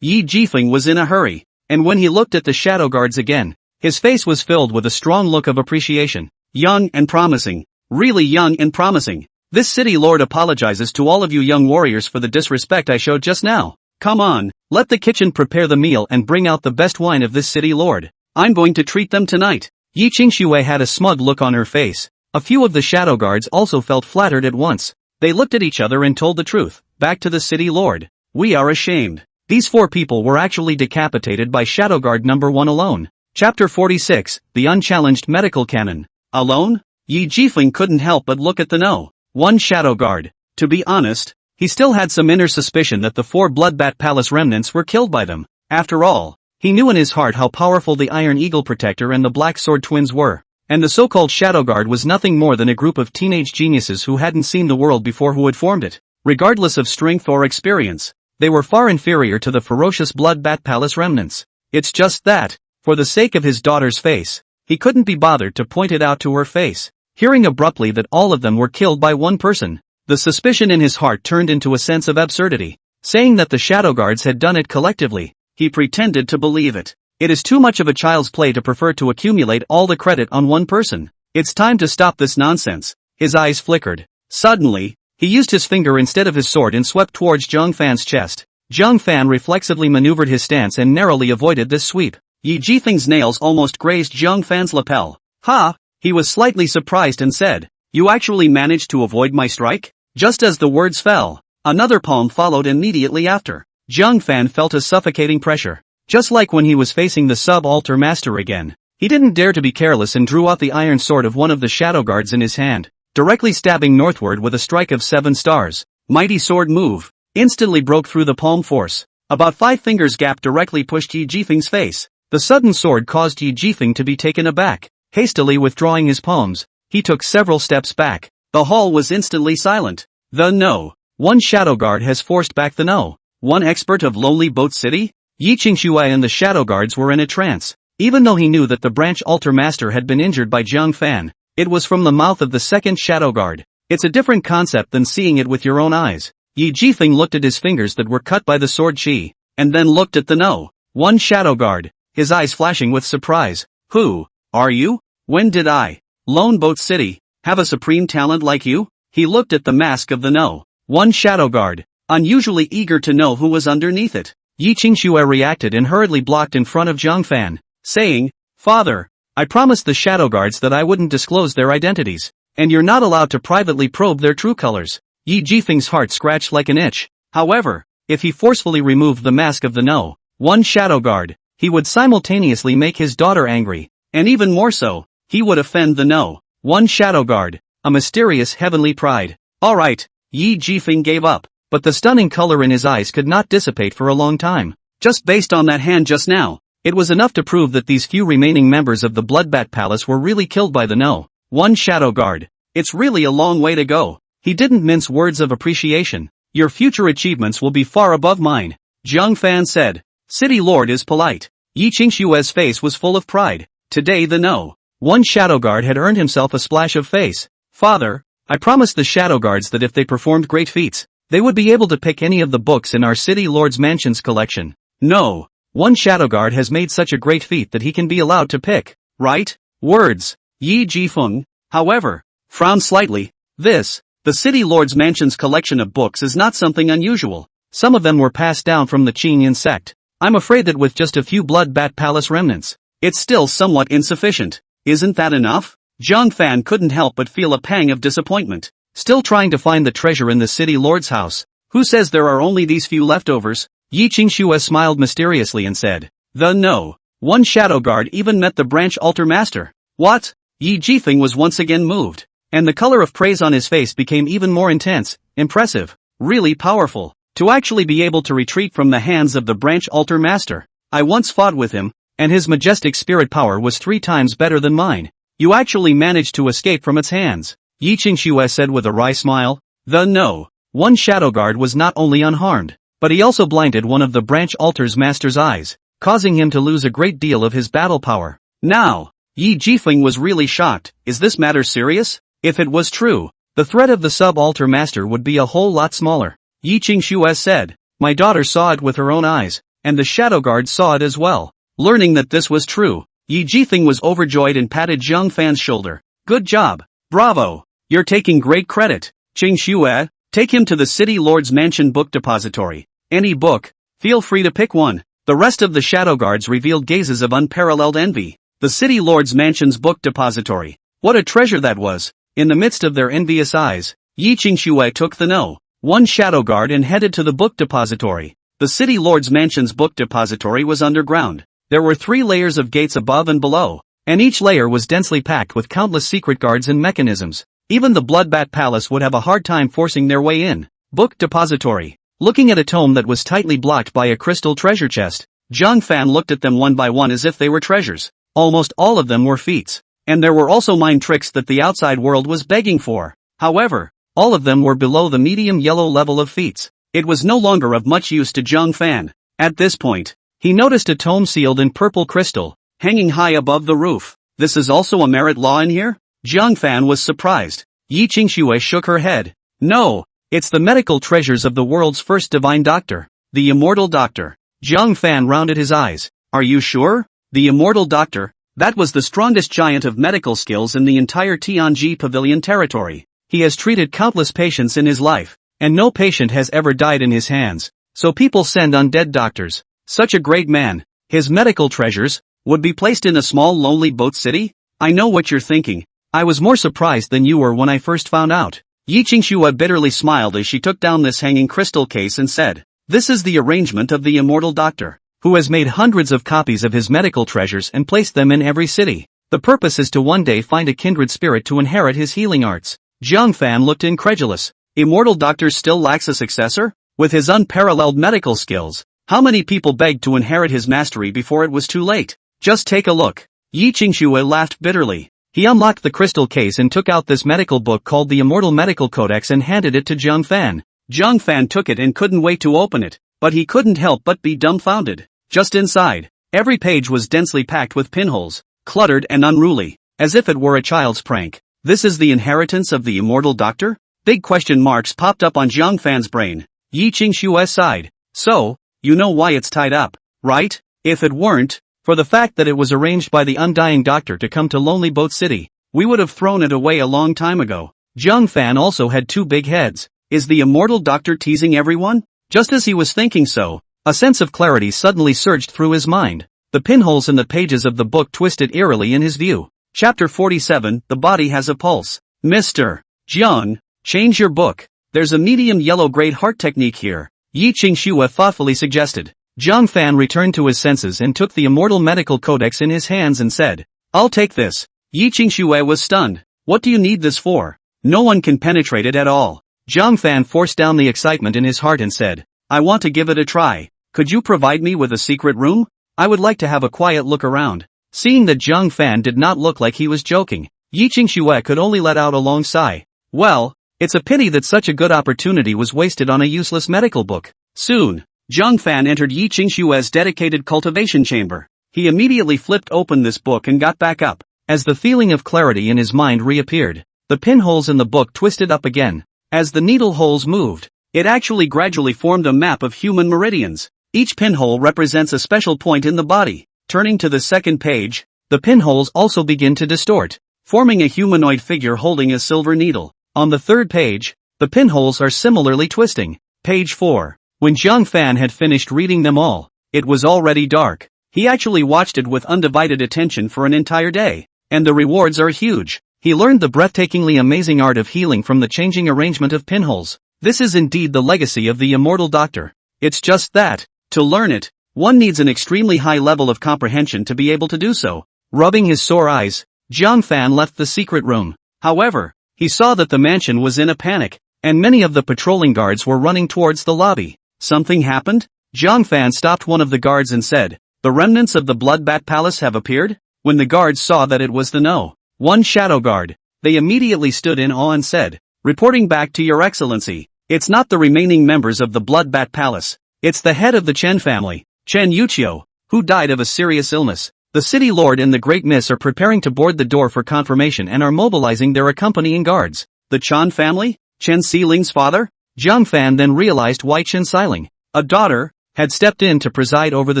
Yi Jifeng was in a hurry, and when he looked at the shadow guards again, his face was filled with a strong look of appreciation. Young and promising. Really young and promising. This city lord apologizes to all of you young warriors for the disrespect I showed just now. Come on, let the kitchen prepare the meal and bring out the best wine of this city lord. I'm going to treat them tonight. Yi Qingxue had a smug look on her face. A few of the shadow guards also felt flattered at once. They looked at each other and told the truth. Back to the city lord. We are ashamed. These 4 people were actually decapitated by shadow guard number 1 alone. Chapter 46, The Unchallenged Medical Cannon. Alone? Yi Jifeng couldn't help but look at the no. 1 shadow guard. To be honest, he still had some inner suspicion that the 4 Bloodbat Palace remnants were killed by them. After all, he knew in his heart how powerful the Iron Eagle Protector and the Black Sword Twins were. And the so-called Shadow Guard was nothing more than a group of teenage geniuses who hadn't seen the world before who had formed it. Regardless of strength or experience, they were far inferior to the ferocious Bloodbat Palace remnants. It's just that, for the sake of his daughter's face, he couldn't be bothered to point it out to her face. Hearing abruptly that all of them were killed by one person, the suspicion in his heart turned into a sense of absurdity. Saying that the Shadow Guards had done it collectively, he pretended to believe it. It is too much of a child's play to prefer to accumulate all the credit on one person. It's time to stop this nonsense. His eyes flickered. Suddenly, he used his finger instead of his sword and swept towards Zhang Fan's chest. Zhang Fan reflexively maneuvered his stance and narrowly avoided this sweep. Yi Jifeng's nails almost grazed Zhang Fan's lapel. Ha! He was slightly surprised and said, You actually managed to avoid my strike? Just as the words fell, another palm followed immediately after. Zhang Fan felt a suffocating pressure. Just like when he was facing the sub-altar master again. He didn't dare to be careless and drew out the iron sword of one of the shadow guards in his hand, directly stabbing northward with a strike of 7 stars. Mighty sword move. Instantly broke through the palm force. About 5 fingers gap directly pushed Yi Jifeng's face. The sudden sword caused Yi Jifeng to be taken aback. Hastily withdrawing his palms, he took several steps back. The hall was instantly silent. The no. 1 shadow guard has forced back the no. 1 expert of Lonely Boat City? Yi Qingxue and the shadow guards were in a trance. Even though he knew that the branch altar master had been injured by Zhang Fan, it was from the mouth of the second shadow guard. It's a different concept than seeing it with your own eyes. Yi Jifeng looked at his fingers that were cut by the sword chi, and then looked at the no. 1 shadow guard, his eyes flashing with surprise. Who are you? When did I, Lone Boat City, have a supreme talent like you? He looked at the mask of the no. 1 shadow guard, unusually eager to know who was underneath it. Yi Qingxue reacted and hurriedly blocked in front of Zhang Fan, saying, Father, I promised the shadow guards that I wouldn't disclose their identities, and you're not allowed to privately probe their true colors. Yi Jifeng's heart scratched like an itch. However, if he forcefully removed the mask of the no. 1 shadow guard, he would simultaneously make his daughter angry, and even more so, he would offend the no. 1 shadow guard, a mysterious heavenly pride. Alright, Yi Jifeng gave up. But the stunning color in his eyes could not dissipate for a long time. Just based on that hand just now, it was enough to prove that these few remaining members of the Bloodbat Palace were really killed by the no. 1 shadow guard. It's really a long way to go. He didn't mince words of appreciation. Your future achievements will be far above mine. Zhang Fan said. City Lord is polite. Yi Qingxue's face was full of pride. Today the no. 1 shadow guard had earned himself a splash of face. Father, I promised the shadow guards that if they performed great feats, they would be able to pick any of the books in our City Lord's Mansion's collection. No. 1 shadow guard has made such a great feat that he can be allowed to pick, right? Words. Yi Jifeng, however, frowned slightly. The City Lord's Mansion's collection of books is not something unusual. Some of them were passed down from the Qingyan sect. I'm afraid that with just a few Bloodbat Palace remnants, it's still somewhat insufficient. Isn't that enough? Zhang Fan couldn't help but feel a pang of disappointment. Still trying to find the treasure in the City Lord's house. Who says there are only these few leftovers? Yi Qingxue smiled mysteriously and said, The no. 1 shadow guard even met the branch altar master. What? Yi Jifeng was once again moved. And the color of praise on his face became even more intense, impressive, really powerful. To actually be able to retreat from the hands of the branch altar master. I once fought with him, and his majestic spirit power was 3 times better than mine. You actually managed to escape from its hands, Yi Qingxue said with a wry smile. No. One shadow guard was not only unharmed, but he also blinded one of the branch altar's master's eyes, causing him to lose a great deal of his battle power. Now, Yi Jifeng was really shocked. Is this matter serious? If it was true, the threat of the sub-altar master would be a whole lot smaller. Yi Qingxue said, my daughter saw it with her own eyes, and the shadow guard saw it as well. Learning that this was true, Yi Jifeng was overjoyed and patted Zhang Fan's shoulder. Good job. Bravo. You're taking great credit. Qingxue, take him to the City Lord's Mansion book depository. Any book. Feel free to pick one. The rest of the shadow guards revealed gazes of unparalleled envy. The City Lord's Mansion's book depository. What a treasure that was. In the midst of their envious eyes, Yi Qingxue took the one shadow guard and headed to the book depository. The City Lord's Mansion's book depository was underground. There were 3 layers of gates above and below, and each layer was densely packed with countless secret guards and mechanisms. Even the Bloodbat Palace would have a hard time forcing their way in. Book depository. Looking at a tome that was tightly blocked by a crystal treasure chest, Zhang Fan looked at them one by one as if they were treasures. Almost all of them were feats, and there were also mind tricks that the outside world was begging for. However, all of them were below the medium yellow level of feats. It was no longer of much use to Zhang Fan. At this point, he noticed a tome sealed in purple crystal, hanging high above the roof. This is also a merit law in here? Zhang Fan was surprised. Yi Qingxue shook her head. No, it's the medical treasures of the world's first divine doctor, the immortal doctor. Zhang Fan rounded his eyes. Are you sure? The immortal doctor? That was the strongest giant of medical skills in the entire Tianji Pavilion territory. He has treated countless patients in his life, and no patient has ever died in his hands, so people send undead doctors. Such a great man, his medical treasures, would be placed in a small lonely boat city? I know what you're thinking. I was more surprised than you were when I first found out. Yi Qingxue bitterly smiled as she took down this hanging crystal case and said, this is the arrangement of the immortal doctor, who has made hundreds of copies of his medical treasures and placed them in every city. The purpose is to one day find a kindred spirit to inherit his healing arts. Zhang Fan looked incredulous. Immortal doctor still lacks a successor? With his unparalleled medical skills, how many people begged to inherit his mastery before it was too late? Just take a look. Yi Qingxue laughed bitterly. He unlocked the crystal case and took out this medical book called the Immortal Medical Codex and handed it to Zhang Fan. Zhang Fan took it and couldn't wait to open it, but he couldn't help but be dumbfounded. Just inside, every page was densely packed with pinholes, cluttered and unruly, as if it were a child's prank. This is the inheritance of the immortal doctor? Big question marks popped up on Zhang Fan's brain. Yi Qingxue sighed. So, you know why it's tied up, right? If it weren't for the fact that it was arranged by the undying doctor to come to Lonely Boat City, we would have thrown it away a long time ago. Zhang Fan also had 2 big heads. Is the immortal doctor teasing everyone? Just as he was thinking so, a sense of clarity suddenly surged through his mind. The pinholes in the pages of the book twisted eerily in his view. Chapter 47, The Body Has a Pulse. Mr. Jiang, change your book. There's a medium yellow great heart technique here, Yi Qingxue thoughtfully suggested. Zhang Fan returned to his senses and took the Immortal Medical Codex in his hands and said, I'll take this. Yi Qingxue was stunned. What do you need this for? No one can penetrate it at all. Zhang Fan forced down the excitement in his heart and said, I want to give it a try. Could you provide me with a secret room? I would like to have a quiet look around. Seeing that Zhang Fan did not look like he was joking, Yi Qingxue could only let out a long sigh. Well, it's a pity that such a good opportunity was wasted on a useless medical book. Soon, Zhang Fan entered Yi Qingxue's dedicated cultivation chamber. He immediately flipped open this book and got back up. As the feeling of clarity in his mind reappeared, the pinholes in the book twisted up again. As the needle holes moved, it actually gradually formed a map of human meridians. Each pinhole represents a special point in the body. Turning to the second page, the pinholes also begin to distort, forming a humanoid figure holding a silver needle. On the third page, the pinholes are similarly twisting. Page 4. When Zhang Fan had finished reading them all, it was already dark. He actually watched it with undivided attention for an entire day. And the rewards are huge. He learned the breathtakingly amazing art of healing from the changing arrangement of pinholes. This is indeed the legacy of the immortal doctor. It's just that, to learn it, one needs an extremely high level of comprehension to be able to do so. Rubbing his sore eyes, Zhang Fan left the secret room. However, he saw that the mansion was in a panic, and many of the patrolling guards were running towards the lobby. Something happened? Zhang Fan stopped one of the guards and said, The remnants of the Bloodbat Palace have appeared? When the guards saw that it was the No. 1 Shadow Guard, they immediately stood in awe and said, "Reporting back to your excellency, it's not the remaining members of the Bloodbat Palace, it's the head of the Chen family, Chen Yuqiu, who died of a serious illness. The city lord and the great miss are preparing to board the door for confirmation and are mobilizing their accompanying guards. The Chan family? Chen Xiling's father?" Jiang Fan then realized why Chen Xiling, a daughter, had stepped in to preside over the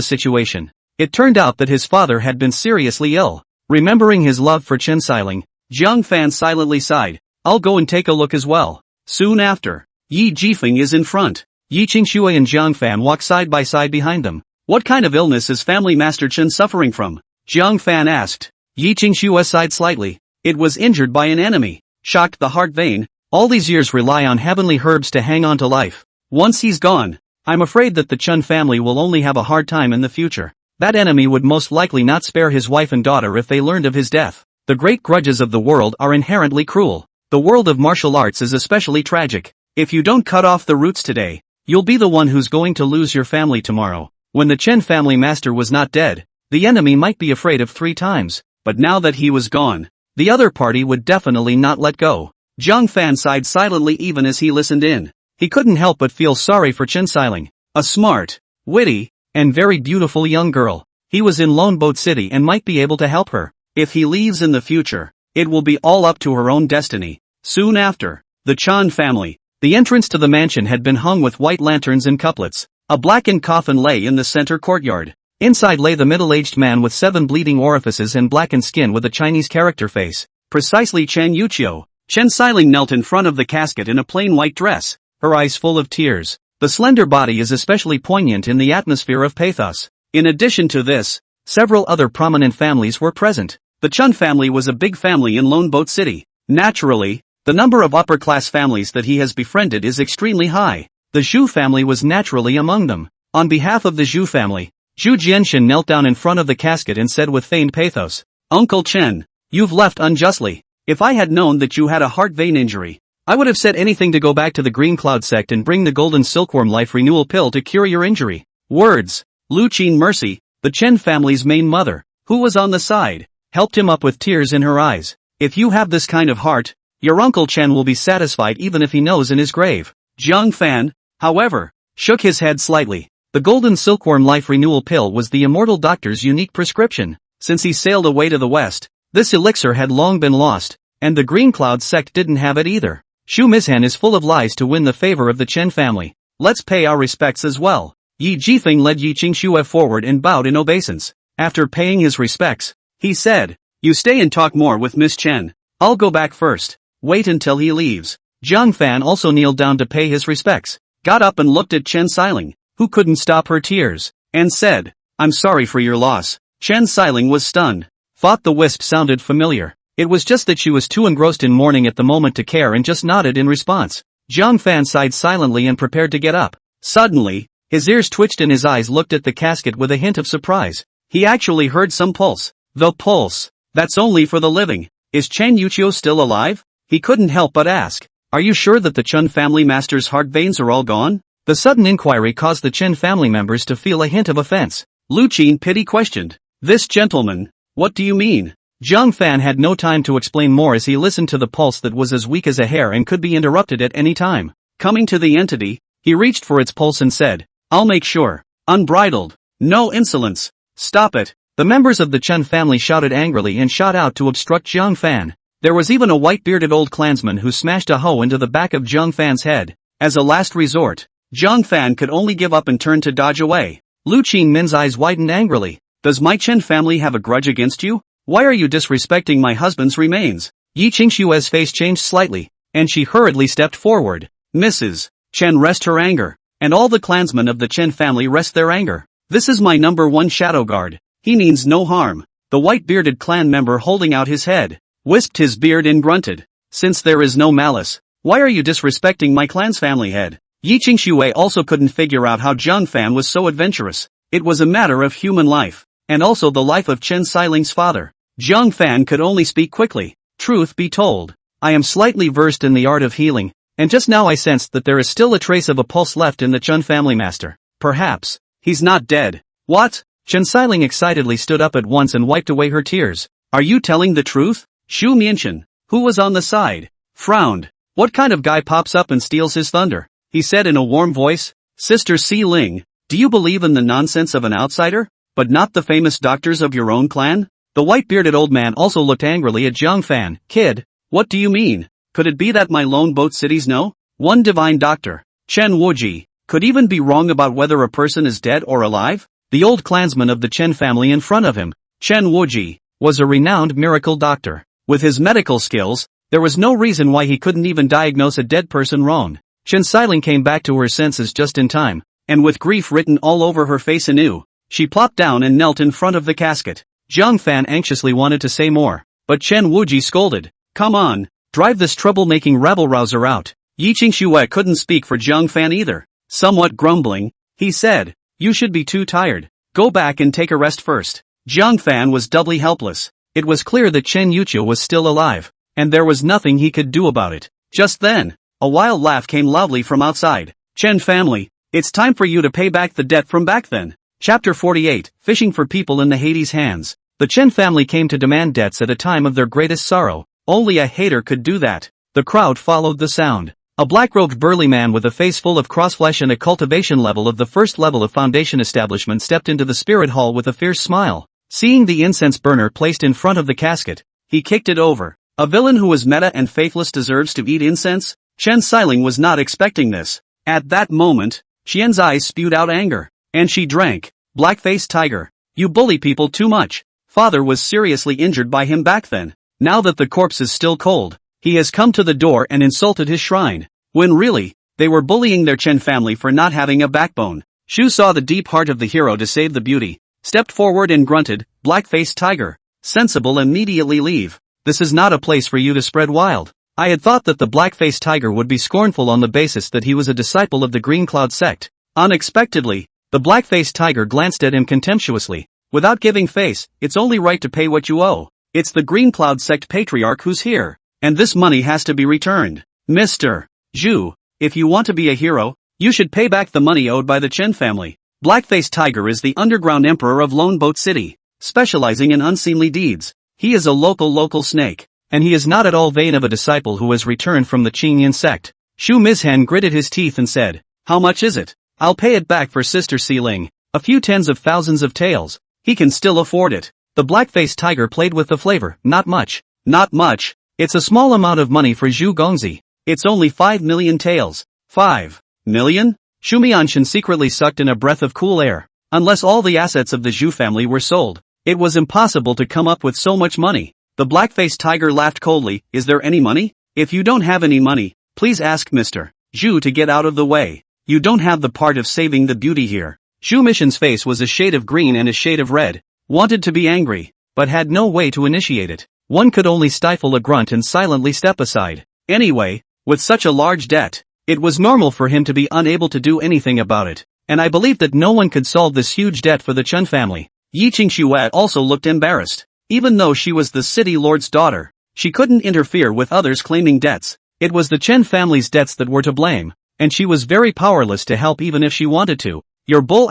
situation. It turned out that his father had been seriously ill. Remembering his love for Chen Xiling, Jiang Fan silently sighed. "I'll go and take a look as well." Soon after, Yi Jifeng is in front. Yi Qingshui and Jiang Fan walk side by side behind them. "What kind of illness is family master Chen suffering from?" Jiang Fan asked. Yi Qingshui sighed slightly. "It was injured by an enemy. Shocked the heart vein. All these years rely on heavenly herbs to hang on to life. Once he's gone, I'm afraid that the Chen family will only have a hard time in the future. That enemy would most likely not spare his wife and daughter if they learned of his death. The great grudges of the world are inherently cruel. The world of martial arts is especially tragic. If you don't cut off the roots today, you'll be the one who's going to lose your family tomorrow." When the Chen family master was not dead, the enemy might be afraid of 3 times, but now that he was gone, the other party would definitely not let go. Jiang Fan sighed silently even as he listened in. He couldn't help but feel sorry for Chen Xiling, a smart, witty, and very beautiful young girl. He was in Lone Boat City and might be able to help her. If he leaves in the future, it will be all up to her own destiny. Soon after, the Chan family. The entrance to the mansion had been hung with white lanterns and couplets. A blackened coffin lay in the center courtyard. Inside lay the middle-aged man with 7 bleeding orifices and blackened skin with a Chinese character face. Precisely Chen Yuqiu. Chen Xiling knelt in front of the casket in a plain white dress, her eyes full of tears. The slender body is especially poignant in the atmosphere of pathos. In addition to this, several other prominent families were present. The Chen family was a big family in Lone Boat City. Naturally, the number of upper-class families that he has befriended is extremely high. The Zhu family was naturally among them. On behalf of the Zhu family, Zhu Jianshan knelt down in front of the casket and said with feigned pathos, "Uncle Chen, you've left unjustly. If I had known that you had a heart vein injury, I would have said anything to go back to the Green Cloud sect and bring the Golden Silkworm Life Renewal Pill to cure your injury." Words. Lu Qin Mercy, the Chen family's main mother, who was on the side, helped him up with tears in her eyes. "If you have this kind of heart, your Uncle Chen will be satisfied even if he knows in his grave." Jiang Fan, however, shook his head slightly. The Golden Silkworm Life Renewal Pill was the immortal doctor's unique prescription. Since he sailed away to the west, this elixir had long been lost, and the Green Cloud sect didn't have it either. Shu Mizhan is full of lies to win the favor of the Chen family. Let's pay our respects as well. Yi Jifeng led Yi Qingshui forward and bowed in obeisance. After paying his respects, he said, "You stay and talk more with Miss Chen. I'll go back first. Wait until he leaves." Jiang Fan also kneeled down to pay his respects, got up and looked at Chen Xiling, who couldn't stop her tears, and said, "I'm sorry for your loss." Chen Xiling was stunned. Thought the wisp sounded familiar. It was just that she was too engrossed in mourning at the moment to care and just nodded in response. Jiang Fan sighed silently and prepared to get up. Suddenly, his ears twitched and his eyes looked at the casket with a hint of surprise. He actually heard some pulse. The pulse. That's only for the living. Is Chen Yuqiu still alive? He couldn't help but ask. "Are you sure that the Chen family master's heart veins are all gone?" The sudden inquiry caused the Chen family members to feel a hint of offense. Lu Qin pity questioned. "This gentleman, what do you mean?" Jiang Fan had no time to explain more as he listened to the pulse that was as weak as a hair and could be interrupted at any time. Coming to the entity, he reached for its pulse and said, "I'll make sure. Unbridled. No insolence. Stop it." The members of the Chen family shouted angrily and shot out to obstruct Jiang Fan. There was even a white-bearded old clansman who smashed a hoe into the back of Jiang Fan's head. As a last resort, Jiang Fan could only give up and turn to dodge away. Lu Qin Min's eyes widened angrily. "Does my Chen family have a grudge against you? Why are you disrespecting my husband's remains?" Yi Qingshui's face changed slightly, and she hurriedly stepped forward. "Mrs. Chen, rest her anger, and all the clansmen of the Chen family rest their anger. This is my number 1 shadow guard. He means no harm." The white-bearded clan member holding out his head, wisped his beard and grunted. "Since there is no malice, why are you disrespecting my clan's family head?" Yi Qingshui also couldn't figure out how Jiang Fan was so adventurous. It was a matter of human life, and also the life of Chen Xiling's father. Jiang Fan could only speak quickly. "Truth be told, I am slightly versed in the art of healing, and just now I sensed that there is still a trace of a pulse left in the Chen family master. Perhaps, he's not dead." "What?" Chen Xiling excitedly stood up at once and wiped away her tears. Are you telling the truth? Xu Mianchen, who was on the side, frowned. What kind of guy pops up and steals his thunder? He said in a warm voice. Sister Si Ling, do you believe in the nonsense of an outsider, but not the famous doctors of your own clan? The white-bearded old man also looked angrily at Jiang Fan. Kid, what do you mean? Could it be that my lone boat cities know? One divine doctor, Chen Wuji, could even be wrong about whether a person is dead or alive? The old clansman of the Chen family in front of him, Chen Wuji, was a renowned miracle doctor. With his medical skills, there was no reason why he couldn't even diagnose a dead person wrong. Chen Xiling came back to her senses just in time, and with grief written all over her face anew, she plopped down and knelt in front of the casket. Jiang Fan anxiously wanted to say more, but Chen Wuji scolded. Come on, drive this troublemaking rabble-rouser out. Yi Qingxue couldn't speak for Jiang Fan either. Somewhat grumbling, he said, you should be too tired. Go back and take a rest first. Jiang Fan was doubly helpless. It was clear that Chen Yuqiu was still alive, and there was nothing he could do about it. Just then, a wild laugh came loudly from outside. Chen family, it's time for you to pay back the debt from back then. Chapter 48, Fishing for People in the Hades' Hands. The Chen family came to demand debts at a time of their greatest sorrow. Only a hater could do that. The crowd followed the sound. A black-robed burly man with a face full of cross-flesh and a cultivation level of the first level of foundation establishment stepped into the spirit hall with a fierce smile. Seeing the incense burner placed in front of the casket, he kicked it over. A villain who is meta and faithless deserves to eat incense? Chen Xiling was not expecting this. At that moment, Qian's eyes spewed out anger, and she drank. Black-faced tiger, you bully people too much. Father was seriously injured by him back then. Now that the corpse is still cold, he has come to the door and insulted his shrine. When really, they were bullying their Chen family for not having a backbone. Shu saw the deep heart of the hero to save the beauty, stepped forward and grunted, black-faced tiger, sensible, immediately leave. This is not a place for you to spread wild. I had thought that the black-faced tiger would be scornful on the basis that he was a disciple of the Green Cloud sect. Unexpectedly, the black-faced tiger glanced at him contemptuously. Without giving face, it's only right to pay what you owe. It's the Green Cloud sect patriarch who's here, and this money has to be returned. Mr. Zhu, if you want to be a hero, you should pay back the money owed by the Chen family. Black-faced tiger is the underground emperor of Lone Boat City, specializing in unseemly deeds. He is a local snake, and he is not at all vain of a disciple who has returned from the Qingyan sect. Shu Mizhan gritted his teeth and said, how much is it? I'll pay it back for Sister Si Ling. A few tens of thousands of taels. He can still afford it. The black-faced tiger played with the flavor. Not much. Not much. It's a small amount of money for Zhu Gongzi. It's only 5 million taels. 5 million? Shu Mianchen secretly sucked in a breath of cool air. Unless all the assets of the Zhu family were sold, it was impossible to come up with so much money. The black-faced tiger laughed coldly. Is there any money? If you don't have any money, please ask Mr. Zhu to get out of the way. You don't have the part of saving the beauty here. Zhu Mission's face was a shade of green and a shade of red. Wanted to be angry, but had no way to initiate it. One could only stifle a grunt and silently step aside. Anyway, with such a large debt, it was normal for him to be unable to do anything about it, and I believed that no one could solve this huge debt for the Chen family. Yi Qingxue also looked embarrassed. Even though she was the city lord's daughter, she couldn't interfere with others claiming debts. It was the Chen family's debts that were to blame, and she was very powerless to help even if she wanted to. Your bull ******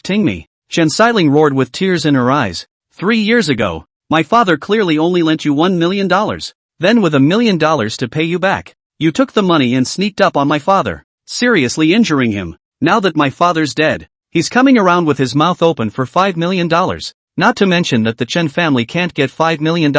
ting me. Chen Xiling roared with tears in her eyes. 3 years ago, my father clearly only lent you $1 million. Then with $1 million to pay you back, you took the money and sneaked up on my father, seriously injuring him. Now that my father's dead, he's coming around with his mouth open for $5 million. Not to mention that the Chen family can't get $5 million,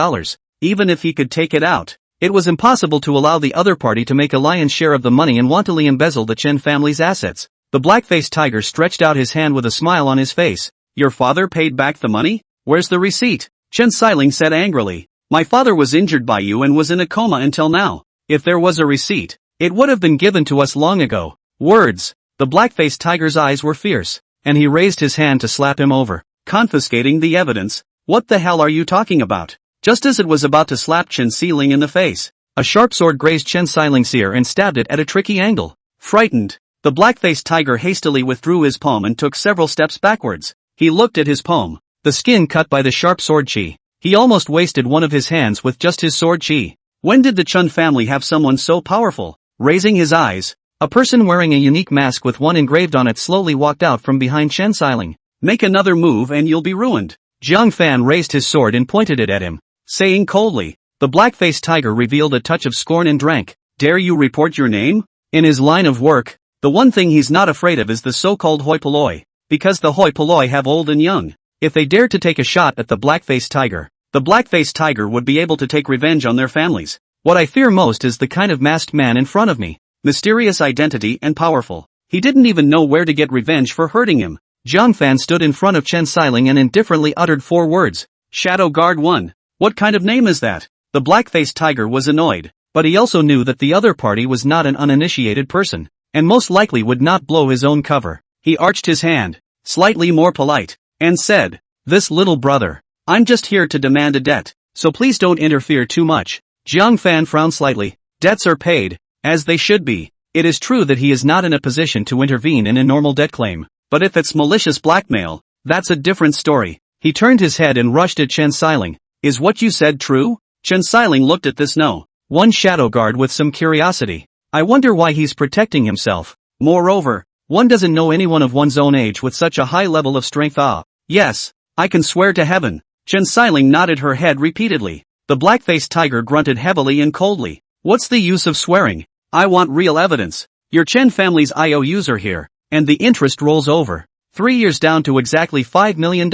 even if he could take it out. It was impossible to allow the other party to make a lion's share of the money and wantonly embezzle the Chen family's assets. The black-faced tiger stretched out his hand with a smile on his face. Your father paid back the money? Where's the receipt? Chen Xiling said angrily. My father was injured by you and was in a coma until now. If there was a receipt, it would have been given to us long ago. Words. The black-faced tiger's eyes were fierce, and he raised his hand to slap him over. Confiscating the evidence? What the hell are you talking about? Just as it was about to slap Chen Xiling in the face, a sharp sword grazed Chen Xiling's ear and stabbed it at a tricky angle. Frightened, the black-faced tiger hastily withdrew his palm and took several steps backwards. He looked at his palm, the skin cut by the sharp sword chi. He almost wasted one of his hands with just his sword chi. When did the Chen family have someone so powerful? Raising his eyes, A person wearing a unique mask with one engraved on it slowly walked out from behind Chen Xiling. Make another move and you'll be ruined. Jiang Fan raised his sword and pointed it at him, saying coldly. The black-faced tiger revealed a touch of scorn and drank. Dare you report your name? In his line of work, the one thing he's not afraid of is the so-called hoi polloi. Because the hoi polloi have old and young. If they dared to take a shot at the black-faced tiger, the black-faced tiger would be able to take revenge on their families. What I fear most is the kind of masked man in front of me. Mysterious identity and powerful. He didn't even know where to get revenge for hurting him. Jiang Fan stood in front of Chen Xiling and indifferently uttered 4 words. Shadow Guard 1. What kind of name is that? The black-faced tiger was annoyed, but he also knew that the other party was not an uninitiated person, and most likely would not blow his own cover. He arched his hand, slightly more polite, and said, This little brother, I'm just here to demand a debt, so please don't interfere too much. Jiang Fan frowned slightly. Debts are paid, as they should be. It is true that he is not in a position to intervene in a normal debt claim, but if it's malicious blackmail, that's a different story. He turned his head and rushed at Chen Xiling. Is what you said true? Chen Xiling looked at this one shadow guard with some curiosity. I wonder why he's protecting himself. Moreover, one doesn't know anyone of one's own age with such a high level of strength. Yes, I can swear to heaven. Chen Xiling nodded her head repeatedly. The black-faced tiger grunted heavily and coldly. What's the use of swearing? I want real evidence. Your Chen family's IOUs are here, and the interest rolls over. 3 years down to exactly $5 million.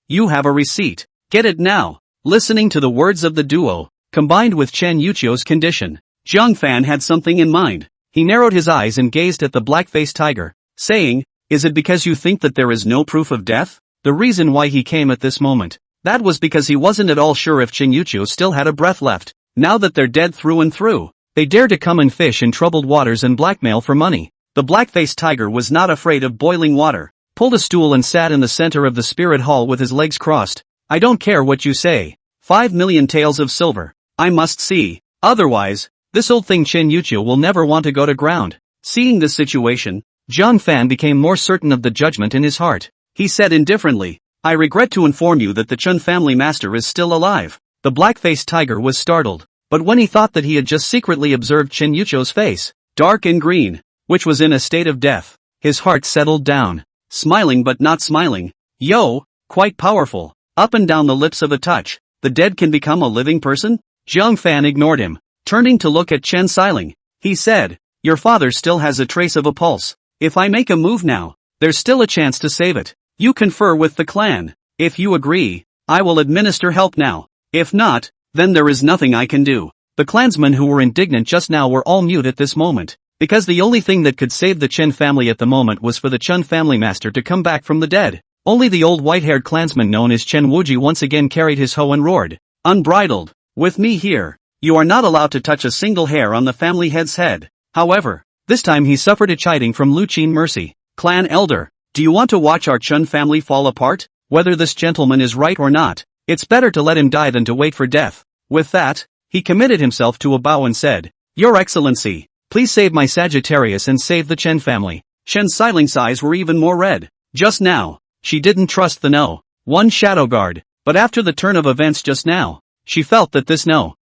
You have a receipt. Get it now. Listening to the words of the duo, combined with Chen Yuchio's condition, Jiang Fan had something in mind. He narrowed his eyes and gazed at the black-faced tiger, saying, Is it because you think that there is no proof of death? The reason why he came at this moment. That was because he wasn't at all sure if Chen Yuchio still had a breath left. Now that they're dead through and through, they dare to come and fish in troubled waters and blackmail for money. The black-faced tiger was not afraid of boiling water, pulled a stool and sat in the center of the spirit hall with his legs crossed. I don't care what you say. 5 million taels of silver. I must see. Otherwise, this old thing Chen Yuchio will never want to go to ground. Seeing this situation, Jiang Fan became more certain of the judgment in his heart. He said indifferently, I regret to inform you that the Chen family master is still alive. The black-faced tiger was startled, but when he thought that he had just secretly observed Chen Yuchio's face, dark and green, which was in a state of death, his heart settled down. Smiling but not smiling. Yo, quite powerful. Up and down the lips of a touch. The dead can become a living person? Jiang Fan ignored him. Turning to look at Chen Xiling, he said, Your father still has a trace of a pulse. If I make a move now, there's still a chance to save it. You confer with the clan. If you agree, I will administer help now. If not, then there is nothing I can do. The clansmen who were indignant just now were all mute at this moment, because the only thing that could save the Chen family at the moment was for the Chen family master to come back from the dead. Only the old white-haired clansman known as Chen Wuji once again carried his hoe and roared, Unbridled. With me here, you are not allowed to touch a single hair on the family head's head. However, this time he suffered a chiding from Lu Qin Mercy. Clan elder, do you want to watch our Chen family fall apart? Whether this gentleman is right or not, it's better to let him die than to wait for death. With that, he committed himself to a bow and said, Your Excellency, please save my Sagittarius and save the Chen family. Chen Xiling's eyes were even more red. Just now, she didn't trust the one shadow guard, but after the turn of events just now, she felt that this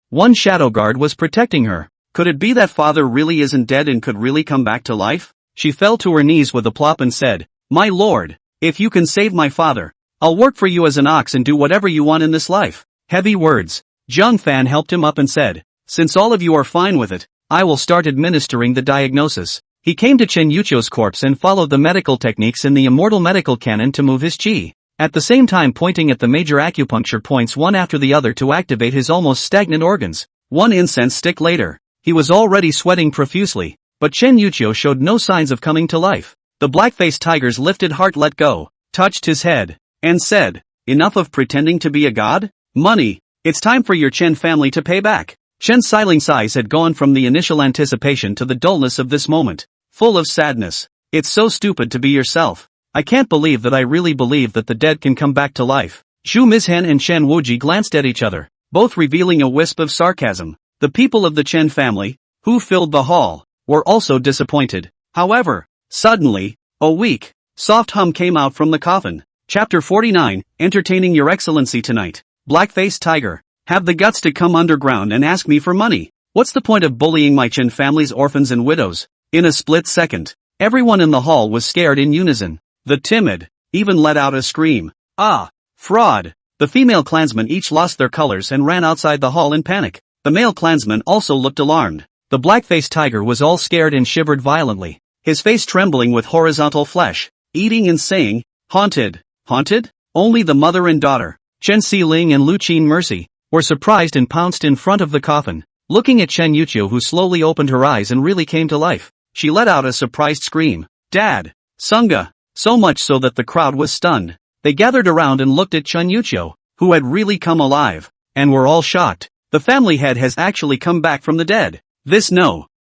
one shadow guard was protecting her. Could it be that father really isn't dead and could really come back to life? She fell to her knees with a plop and said, My lord, if you can save my father, I'll work for you as an ox and do whatever you want in this life. Heavy words. Jiang Fan helped him up and said, Since all of you are fine with it, I will start administering the diagnosis. He came to Chen Yuchio's corpse and followed the medical techniques in the immortal medical canon to move his qi, at the same time pointing at the major acupuncture points one after the other to activate his almost stagnant organs. One incense stick later, he was already sweating profusely, but Chen Yuchio showed no signs of coming to life. The black-faced tiger's lifted heart let go, touched his head, and said, Enough of pretending to be a god? Money, it's time for your Chen family to pay back. Chen Xiling's eyes had gone from the initial anticipation to the dullness of this moment, full of sadness. It's so stupid to be yourself. I can't believe that I really believe that the dead can come back to life. Zhu Mizhen and Chen Wuji glanced at each other, both revealing a wisp of sarcasm. The people of the Chen family, who filled the hall, were also disappointed. However, suddenly, a weak, soft hum came out from the coffin. Chapter 49, Entertaining Your Excellency tonight. Black-faced tiger. Have the guts to come underground and ask me for money. What's the point of bullying my Chen family's orphans and widows? In a split second, everyone in the hall was scared in unison. The timid even let out a scream. Ah! Fraud! The female clansmen each lost their colors and ran outside the hall in panic. The male clansman also looked alarmed. The black-faced tiger was all scared and shivered violently, his face trembling with horizontal flesh, eating and saying, "Haunted! Haunted?" Only the mother and daughter, Chen Si-ling and Lu Qin Mercy, were surprised and pounced in front of the coffin, looking at Chen Yuqiu, who slowly opened her eyes and really came to life. She let out a surprised scream. "Dad! Sunga!" So much so that the crowd was stunned. They gathered around and looked at Chen Yuqiu, who had really come alive, and were all shocked. The family head has actually come back from the dead.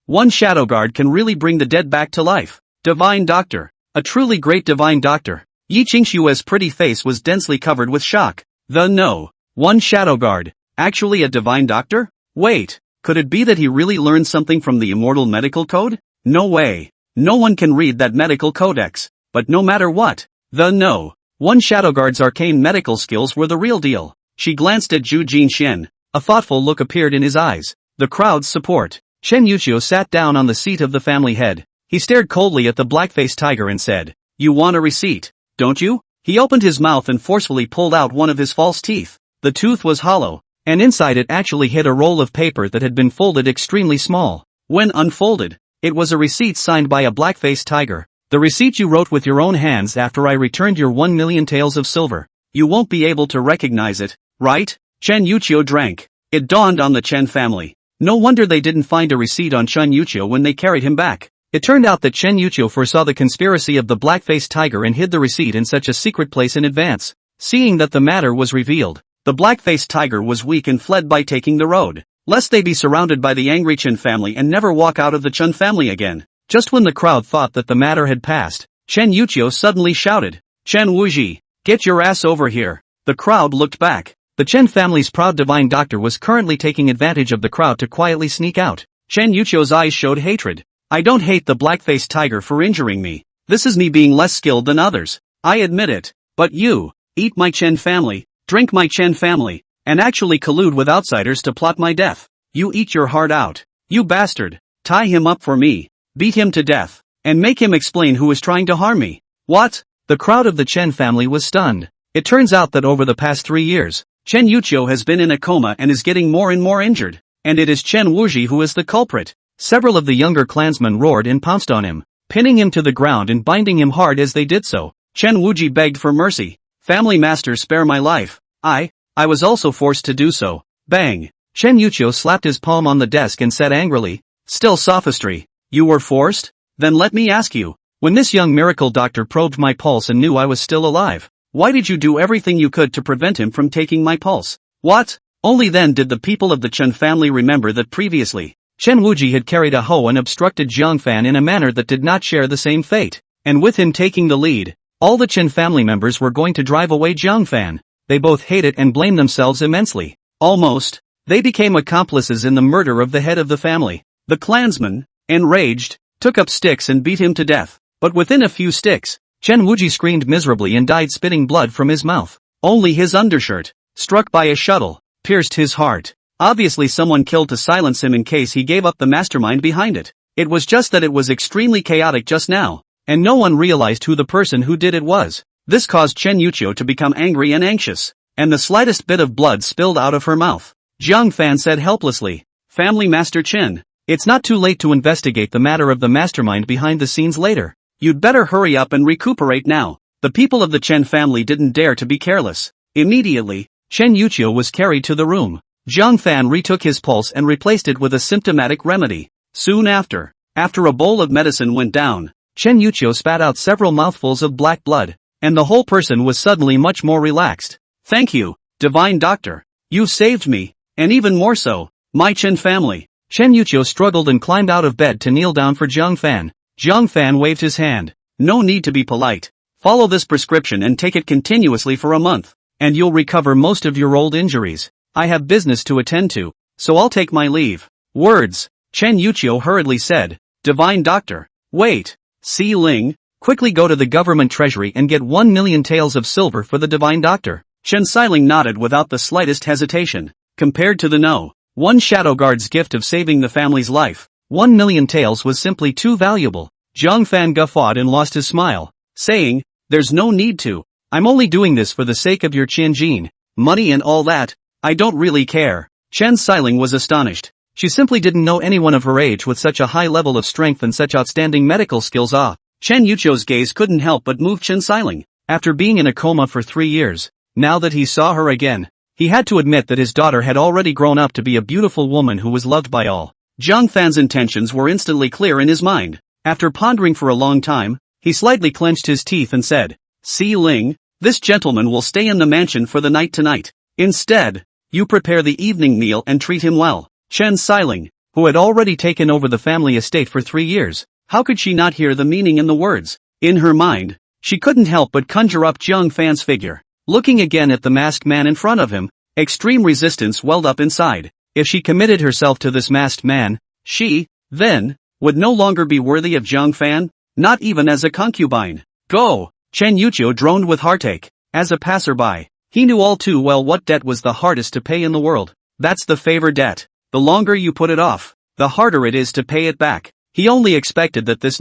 One shadow guard can really bring the dead back to life. Divine doctor. A truly great divine doctor. Yi Qingshue's pretty face was densely covered with shock. One shadow guard. Actually a divine doctor? Wait, could it be that he really learned something from the immortal medical code? No way. No one can read that medical codex. But no matter what, one shadow guard's arcane medical skills were the real deal. She glanced at Zhu Jinxian. A thoughtful look appeared in his eyes. The crowd's support. Chen Yuqiu sat down on the seat of the family head. He stared coldly at the black-faced tiger and said, "You want a receipt, don't you?" He opened his mouth and forcefully pulled out one of his false teeth. The tooth was hollow, and inside it actually hid a roll of paper that had been folded extremely small. When unfolded, it was a receipt signed by a black-faced tiger. "The receipt you wrote with your own hands after I returned your 1 million taels of silver. You won't be able to recognize it, right?" Chen Yuqiu drank. It dawned on the Chen family. No wonder they didn't find a receipt on Chen Yuqiu when they carried him back. It turned out that Chen Yuqiu foresaw the conspiracy of the black-faced tiger and hid the receipt in such a secret place in advance. Seeing that the matter was revealed, the black-faced tiger was weak and fled by taking the road, lest they be surrounded by the angry Chen family and never walk out of the Chen family again. Just when the crowd thought that the matter had passed, Chen Yuqiu suddenly shouted, "Chen Wuji, get your ass over here." The crowd looked back. The Chen family's proud divine doctor was currently taking advantage of the crowd to quietly sneak out. Chen Yuqiu's eyes showed hatred. "I don't hate the black-faced tiger for injuring me. This is me being less skilled than others. I admit it. But you, eat my Chen family, drink my Chen family, and actually collude with outsiders to plot my death. You eat your heart out. You bastard. Tie him up for me, beat him to death, and make him explain who is trying to harm me." What? The crowd of the Chen family was stunned. It turns out that over the past 3 years, Chen Yuqiu has been in a coma and is getting more and more injured, and it is Chen Wuji who is the culprit. Several of the younger clansmen roared and pounced on him, pinning him to the ground and binding him hard as they did so. Chen Wuji begged for mercy. "Family master, spare my life. I was also forced to do so." Bang! Chen Yuqiu slapped his palm on the desk and said angrily, "Still sophistry. You were forced? Then let me ask you, when this young miracle doctor probed my pulse and knew I was still alive, why did you do everything you could to prevent him from taking my pulse?" What? Only then did the people of the Chen family remember that previously, Chen Wuji had carried a hoe and obstructed Jiang Fan in a manner that did not share the same fate. And with him taking the lead, all the Chen family members were going to drive away Jiang Fan. They both hated and blamed themselves immensely. Almost, they became accomplices in the murder of the head of the family. The clansmen, enraged, took up sticks and beat him to death. But within a few sticks, Chen Wuji screamed miserably and died, spitting blood from his mouth. Only his undershirt, struck by a shuttle, pierced his heart. Obviously someone killed to silence him in case he gave up the mastermind behind it. It was just that it was extremely chaotic just now, and no one realized who the person who did it was. This caused Chen Yuqiu to become angry and anxious, and the slightest bit of blood spilled out of her mouth. Jiang Fan said helplessly, "Family Master Chen, it's not too late to investigate the matter of the mastermind behind the scenes later. You'd better hurry up and recuperate now." The people of the Chen family didn't dare to be careless. Immediately, Chen Yuqiu was carried to the room. Jiang Fan retook his pulse and replaced it with a symptomatic remedy. Soon after a bowl of medicine went down, Chen Yuqiu spat out several mouthfuls of black blood, and the whole person was suddenly much more relaxed. "Thank you, divine doctor. You saved me, and even more so, my Chen family." Chen Yuqiu struggled and climbed out of bed to kneel down for Jiang Fan. Jiang Fan waved his hand. "No need to be polite. Follow this prescription and take it continuously for a month, and you'll recover most of your old injuries. I have business to attend to, so I'll take my leave." "Words," Chen Yuqiu hurriedly said. "Divine doctor, wait. Si-ling, quickly go to the government treasury and get 1 million taels of silver for the divine doctor." Chen Si-ling nodded without the slightest hesitation. Compared to the one shadow guard's gift of saving the family's life, 1,000,000 taels was simply too valuable. Zhang Fan guffawed and lost his smile, saying, "There's no need to. I'm only doing this for the sake of your Qianjin. Money and all that, I don't really care." Chen Xiling was astonished. She simply didn't know anyone of her age with such a high level of strength and such outstanding medical skills. Chen Yuchou's gaze couldn't help but move Chen Xiling. After being in a coma for 3 years, now that he saw her again, he had to admit that his daughter had already grown up to be a beautiful woman who was loved by all. Zhang Fan's intentions were instantly clear in his mind. After pondering for a long time, he slightly clenched his teeth and said, "Si Ling, this gentleman will stay in the mansion for the night tonight. Instead, you prepare the evening meal and treat him well." Chen Xiling, who had already taken over the family estate for 3 years, how could she not hear the meaning in the words? In her mind, she couldn't help but conjure up Zhang Fan's figure. Looking again at the masked man in front of him, extreme resistance welled up inside. If she committed herself to this masked man, she, then, would no longer be worthy of Zhang Fan, not even as a concubine. Go! Chen Yuqiu droned with heartache. As a passerby, he knew all too well what debt was the hardest to pay in the world. That's the favor debt. The longer you put it off, the harder it is to pay it back. He only expected that this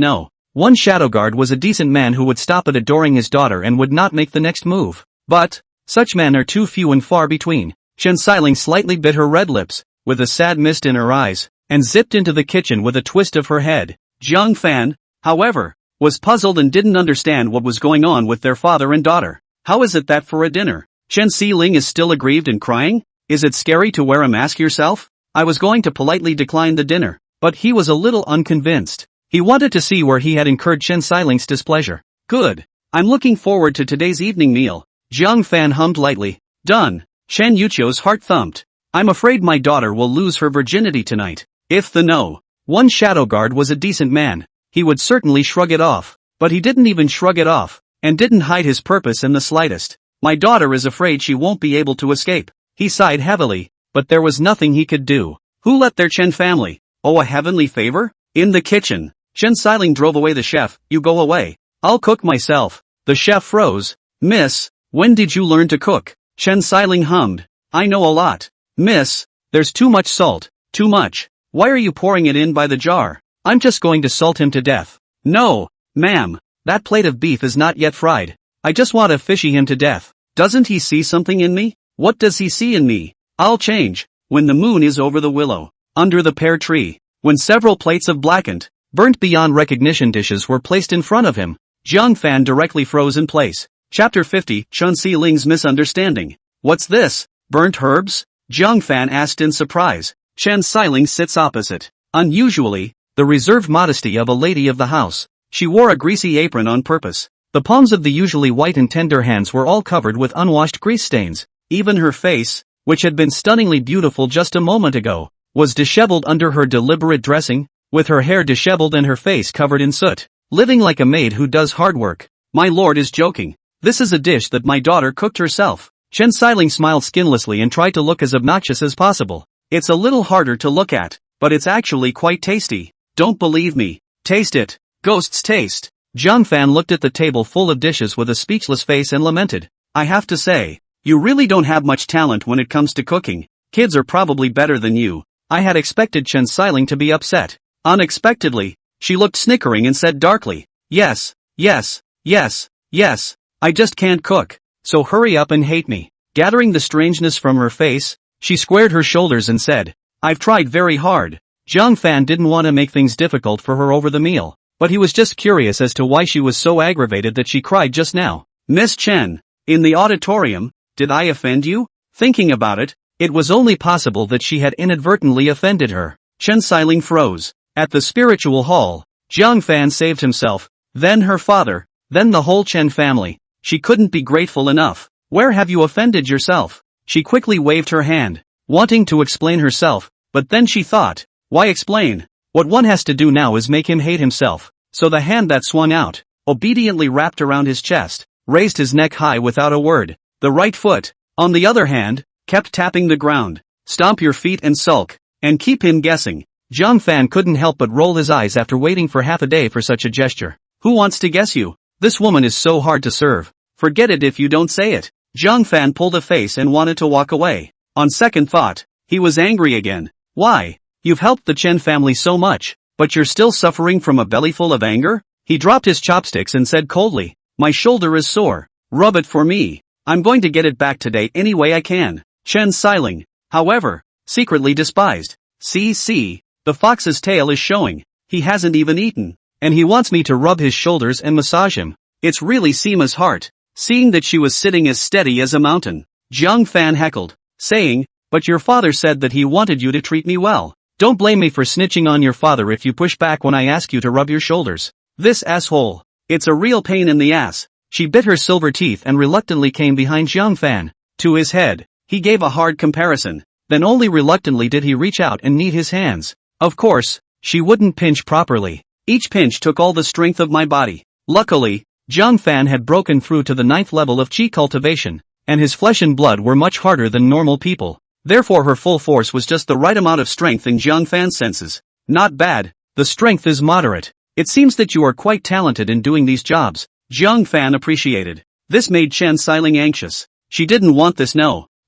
one shadow guard was a decent man who would stop at adoring his daughter and would not make the next move. But, such men are too few and far between. Chen Xiling slightly bit her red lips, with a sad mist in her eyes, and zipped into the kitchen with a twist of her head. Zhang Fan, however, was puzzled and didn't understand what was going on with their father and daughter. How is it that for a dinner, Chen Xiling is still aggrieved and crying? Is it scary to wear a mask yourself? I was going to politely decline the dinner, but he was a little unconvinced. He wanted to see where he had incurred Chen Xiling's displeasure. Good. I'm looking forward to today's evening meal. Zhang Fan hummed lightly. Done. Chen Yuqiu's heart thumped. I'm afraid my daughter will lose her virginity tonight. If the one shadow guard was a decent man, he would certainly shrug it off. But he didn't even shrug it off, and didn't hide his purpose in the slightest. My daughter is afraid she won't be able to escape. He sighed heavily, but there was nothing he could do. Who let their Chen family? Oh, a heavenly favor? In the kitchen. Chen Xiling drove away the chef. You go away. I'll cook myself. The chef froze. Miss, when did you learn to cook? Chen Xiling hummed. I know a lot. Miss, there's too much salt. Too much. Why are you pouring it in by the jar? I'm just going to salt him to death. No, ma'am, that plate of beef is not yet fried. I just want to fishy him to death. Doesn't he see something in me? What does he see in me? I'll change. When the moon is over the willow, under the pear tree, when several plates of blackened, burnt beyond recognition dishes were placed in front of him, Zhang Fan directly froze in place. Chapter 50, Chen Xiling's Misunderstanding. What's this? Burnt herbs? Zhang Fan asked in surprise. Chen Xiling sits opposite. Unusually, the reserved modesty of a lady of the house. She wore a greasy apron on purpose. The palms of the usually white and tender hands were all covered with unwashed grease stains. Even her face, which had been stunningly beautiful just a moment ago, was disheveled under her deliberate dressing, with her hair disheveled and her face covered in soot. Living like a maid who does hard work. My lord is joking. This is a dish that my daughter cooked herself. Chen Xiling smiled skinlessly and tried to look as obnoxious as possible. It's a little harder to look at, but it's actually quite tasty. Don't believe me? Taste it. Ghosts taste. Zhang Fan looked at the table full of dishes with a speechless face and lamented. I have to say, you really don't have much talent when it comes to cooking. Kids are probably better than you. I had expected Chen Xiling to be upset. Unexpectedly, she looked snickering and said darkly, yes, yes, yes, yes, I just can't cook, so hurry up and hate me. Gathering the strangeness from her face, she squared her shoulders and said, I've tried very hard. Zhang Fan didn't want to make things difficult for her over the meal, but he was just curious as to why she was so aggravated that she cried just now. Miss Chen, in the auditorium, did I offend you? Thinking about it, it was only possible that she had inadvertently offended her. Chen Xiling froze. At the spiritual hall, Zhang Fan saved himself, then her father, then the whole Chen family. She couldn't be grateful enough. Where have you offended yourself? She quickly waved her hand, wanting to explain herself, but then she thought, why explain? What one has to do now is make him hate himself. So the hand that swung out, obediently wrapped around his chest, raised his neck high without a word. The right foot, on the other hand, kept tapping the ground. Stomp your feet and sulk, and keep him guessing. Zhang Fan couldn't help but roll his eyes after waiting for half a day for such a gesture. Who wants to guess you? This woman is so hard to serve. Forget it if you don't say it. Zhang Fan pulled a face and wanted to walk away. On second thought, he was angry again. Why? You've helped the Chen family so much, but you're still suffering from a bellyful of anger? He dropped his chopsticks and said coldly, my shoulder is sore. Rub it for me. I'm going to get it back today any way I can. Chen Xiling, however, secretly despised. See, the fox's tail is showing. He hasn't even eaten. And he wants me to rub his shoulders and massage him. It's really Sima's heart. Seeing that she was sitting as steady as a mountain, Jiang Fan heckled, saying, but your father said that he wanted you to treat me well. Don't blame me for snitching on your father if you push back when I ask you to rub your shoulders. This asshole. It's a real pain in the ass. She bit her silver teeth and reluctantly came behind Jiang Fan. To his head, he gave a hard comparison. Then only reluctantly did he reach out and knead his hands. Of course, she wouldn't pinch properly. Each pinch took all the strength of my body. Luckily, Jiang Fan had broken through to the 9th level of qi cultivation, and his flesh and blood were much harder than normal people. Therefore her full force was just the right amount of strength in Jiang Fan's senses. Not bad, the strength is moderate. It seems that you are quite talented in doing these jobs. Jiang Fan appreciated. This made Chen Xiling anxious. She didn't want this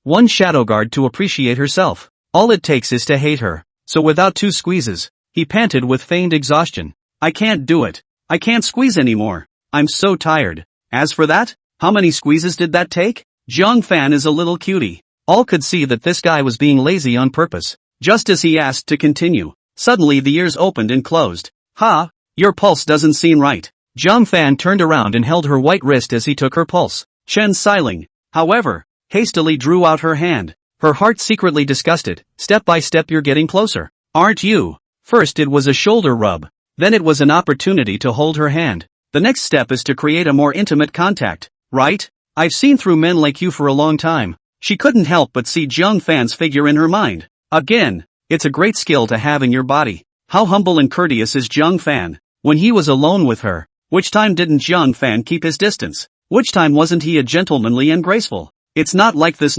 one shadow guard to appreciate herself. All it takes is to hate her. So without 2 squeezes, he panted with feigned exhaustion. I can't do it. I can't squeeze anymore. I'm so tired. As for that, how many squeezes did that take? Jiang Fan is a little cutie. All could see that this guy was being lazy on purpose. Just as he asked to continue, suddenly the ears opened and closed. Ha! Your pulse doesn't seem right. Jiang Fan turned around and held her white wrist as he took her pulse. Chen Xiling, however, hastily drew out her hand. Her heart secretly disgusted. Step by step you're getting closer. Aren't you? First it was a shoulder rub. Then it was an opportunity to hold her hand. The next step is to create a more intimate contact, right? I've seen through men like you for a long time. She couldn't help but see Jiang Fan's figure in her mind. Again, it's a great skill to have in your body. How humble and courteous is Jiang Fan. When he was alone with her, which time didn't Jiang Fan keep his distance? Which time wasn't he a gentlemanly and graceful? It's not like this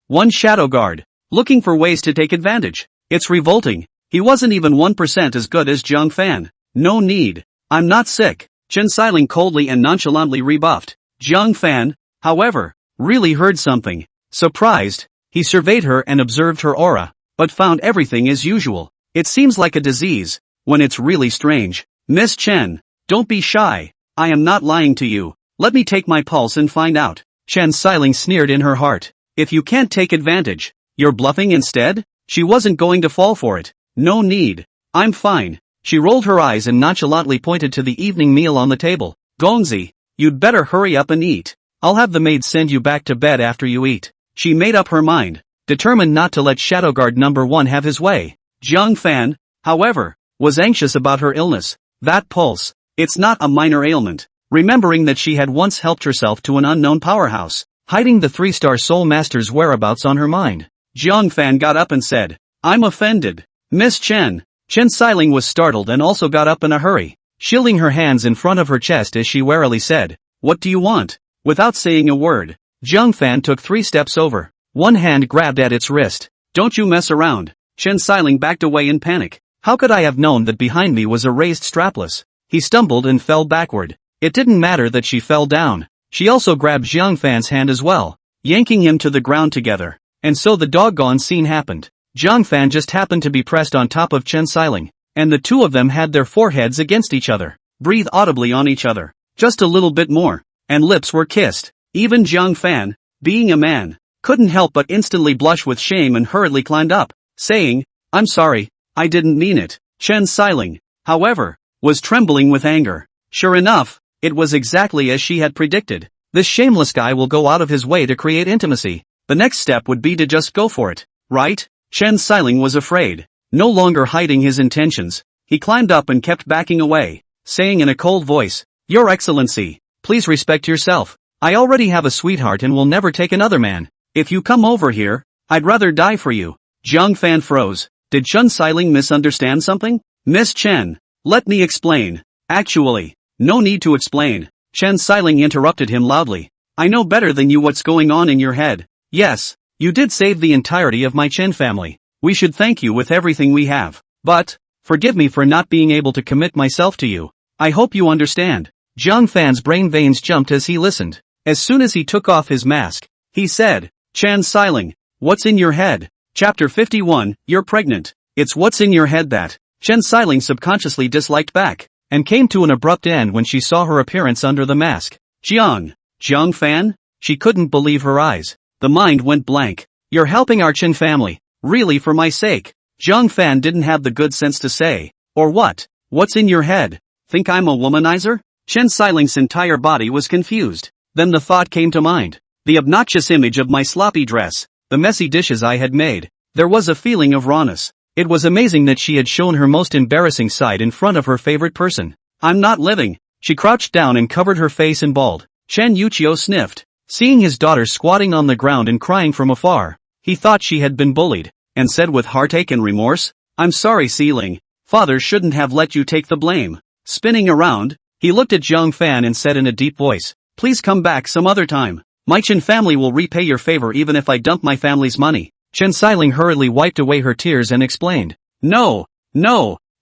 one shadow guard, looking for ways to take advantage. It's revolting. He wasn't even 1% as good as Jiang Fan. No need. I'm not sick. Chen Xiling coldly and nonchalantly rebuffed. Jiang Fan, however, really heard something. Surprised, he surveyed her and observed her aura, but found everything as usual. It seems like a disease, when it's really strange. Miss Chen, don't be shy. I am not lying to you. Let me take my pulse and find out. Chen Xiling sneered in her heart. If you can't take advantage, you're bluffing instead? She wasn't going to fall for it. No need. I'm fine. She rolled her eyes and nonchalantly pointed to the evening meal on the table. Gongzi, you'd better hurry up and eat. I'll have the maid send you back to bed after you eat. She made up her mind, determined not to let Shadow Guard number 1 have his way. Jiang Fan, however, was anxious about her illness. That pulse, it's not a minor ailment. Remembering that she had once helped herself to an unknown powerhouse, hiding the 3-star Soul Master's whereabouts on her mind. Jiang Fan got up and said, I'm offended. Miss Chen. Chen Xiling was startled and also got up in a hurry, shielding her hands in front of her chest as she warily said, What do you want? Without saying a word, Jiang Fan took 3 steps over. One hand grabbed at its wrist. Don't you mess around. Chen Xiling backed away in panic. How could I have known that behind me was a raised strapless? He stumbled and fell backward. It didn't matter that she fell down. She also grabbed Jiang Fan's hand as well, yanking him to the ground together. And so the doggone scene happened. Jiang Fan just happened to be pressed on top of Chen Xiling, and the two of them had their foreheads against each other, breathed audibly on each other, just a little bit more, and lips were kissed. Even Jiang Fan, being a man, couldn't help but instantly blush with shame and hurriedly climbed up, saying, I'm sorry, I didn't mean it. Chen Xiling, however, was trembling with anger. Sure enough, it was exactly as she had predicted. This shameless guy will go out of his way to create intimacy. The next step would be to just go for it, right? Chen Xiling was afraid, no longer hiding his intentions. He climbed up and kept backing away, saying in a cold voice, Your Excellency, please respect yourself. I already have a sweetheart and will never take another man. If you come over here, I'd rather die for you. Jiang Fan froze. Did Chen Xiling misunderstand something? Miss Chen, let me explain. Actually, no need to explain. Chen Xiling interrupted him loudly. I know better than you what's going on in your head. Yes, you did save the entirety of my Chen family. We should thank you with everything we have. But, forgive me for not being able to commit myself to you. I hope you understand. Jiang Fan's brain veins jumped as he listened. As soon as he took off his mask, he said, Chen Xiling, what's in your head? Chapter 51, You're pregnant. It's what's in your head that Chen Xiling subconsciously disliked back, and came to an abrupt end when she saw her appearance under the mask. Jiang Fan? She couldn't believe her eyes. The mind went blank. You're helping our Chen family, really for my sake? Jiang Fan didn't have the good sense to say, or what? What's in your head? Think I'm a womanizer? Chen Xiling's entire body was confused. Then the thought came to mind. The obnoxious image of my sloppy dress, the messy dishes I had made. There was a feeling of rawness. It was amazing that she had shown her most embarrassing side in front of her favorite person. I'm not living. She crouched down and covered her face in bald. Chen Yuqiu sniffed. Seeing his daughter squatting on the ground and crying from afar, he thought she had been bullied, and said with heartache and remorse, I'm sorry Xiling. Father shouldn't have let you take the blame. Spinning around, he looked at Jiang Fan and said in a deep voice, please come back some other time. My Chen family will repay your favor even if I dump my family's money. Chen Xiling hurriedly wiped away her tears and explained, No,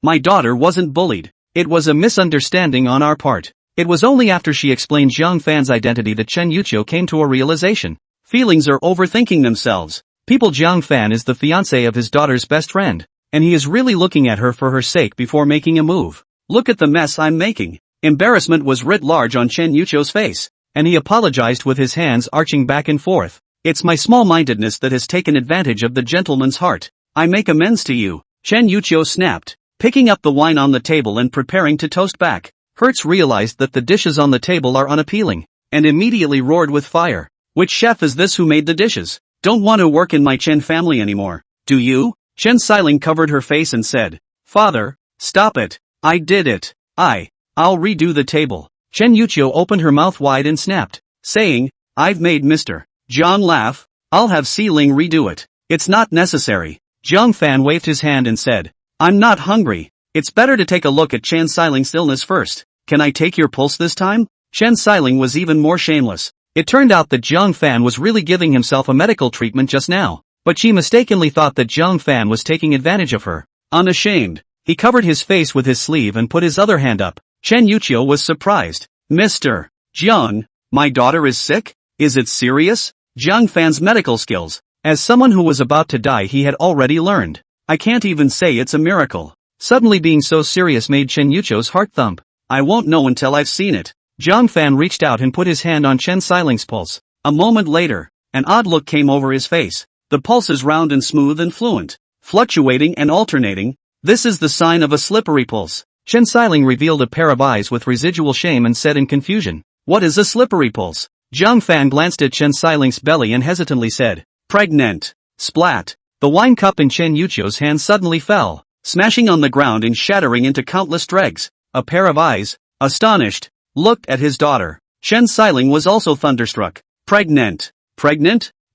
my daughter wasn't bullied. It was a misunderstanding on our part. It was only after she explained Jiang Fan's identity that Chen Yuqiu came to a realization. Feelings are overthinking themselves. Jiang Fan is the fiancé of his daughter's best friend, and he is really looking at her for her sake before making a move. Look at the mess I'm making. Embarrassment was writ large on Chen Yuqiu's face, and he apologized with his hands arching back and forth. It's my small-mindedness that has taken advantage of the gentleman's heart. I make amends to you. Chen Yuqiu snapped, picking up the wine on the table and preparing to toast back. Hertz realized that the dishes on the table are unappealing, and immediately roared with fire. Which chef is this who made the dishes? Don't want to work in my Chen family anymore, do you? Chen Xiling covered her face and said, Father, stop it. I did it. I'll redo the table. Chen Yuqiu opened her mouth wide and snapped, saying, I've made Mr. Jiang laugh. I'll have Xiling redo it. It's not necessary. Jiang Fan waved his hand and said, I'm not hungry. It's better to take a look at Chen Xiling's illness first. Can I take your pulse this time? Chen Xiling was even more shameless. It turned out that Jiang Fan was really giving himself a medical treatment just now, but she mistakenly thought that Jiang Fan was taking advantage of her. Unashamed, he covered his face with his sleeve and put his other hand up. Chen Yuqiu was surprised. Mr. Jiang, my daughter is sick? Is it serious? Jiang Fan's medical skills, as someone who was about to die, he had already learned. I can't even say it's a miracle. Suddenly being so serious made Chen Yuqiu's heart thump. I won't know until I've seen it. Jiang Fan reached out and put his hand on Chen Xiling's pulse. A moment later, an odd look came over his face. The pulse is round and smooth and fluent, fluctuating and alternating. This is the sign of a slippery pulse. Chen Xiling revealed a pair of eyes with residual shame and said in confusion, What is a slippery pulse? Jiang Fan glanced at Chen Xiling's belly and hesitantly said, Pregnant. Splat. The wine cup in Chen Yuqiu's hand suddenly fell, smashing on the ground and shattering into countless dregs. A pair of eyes, astonished, looked at his daughter. Chen Xiling was also thunderstruck. Pregnant.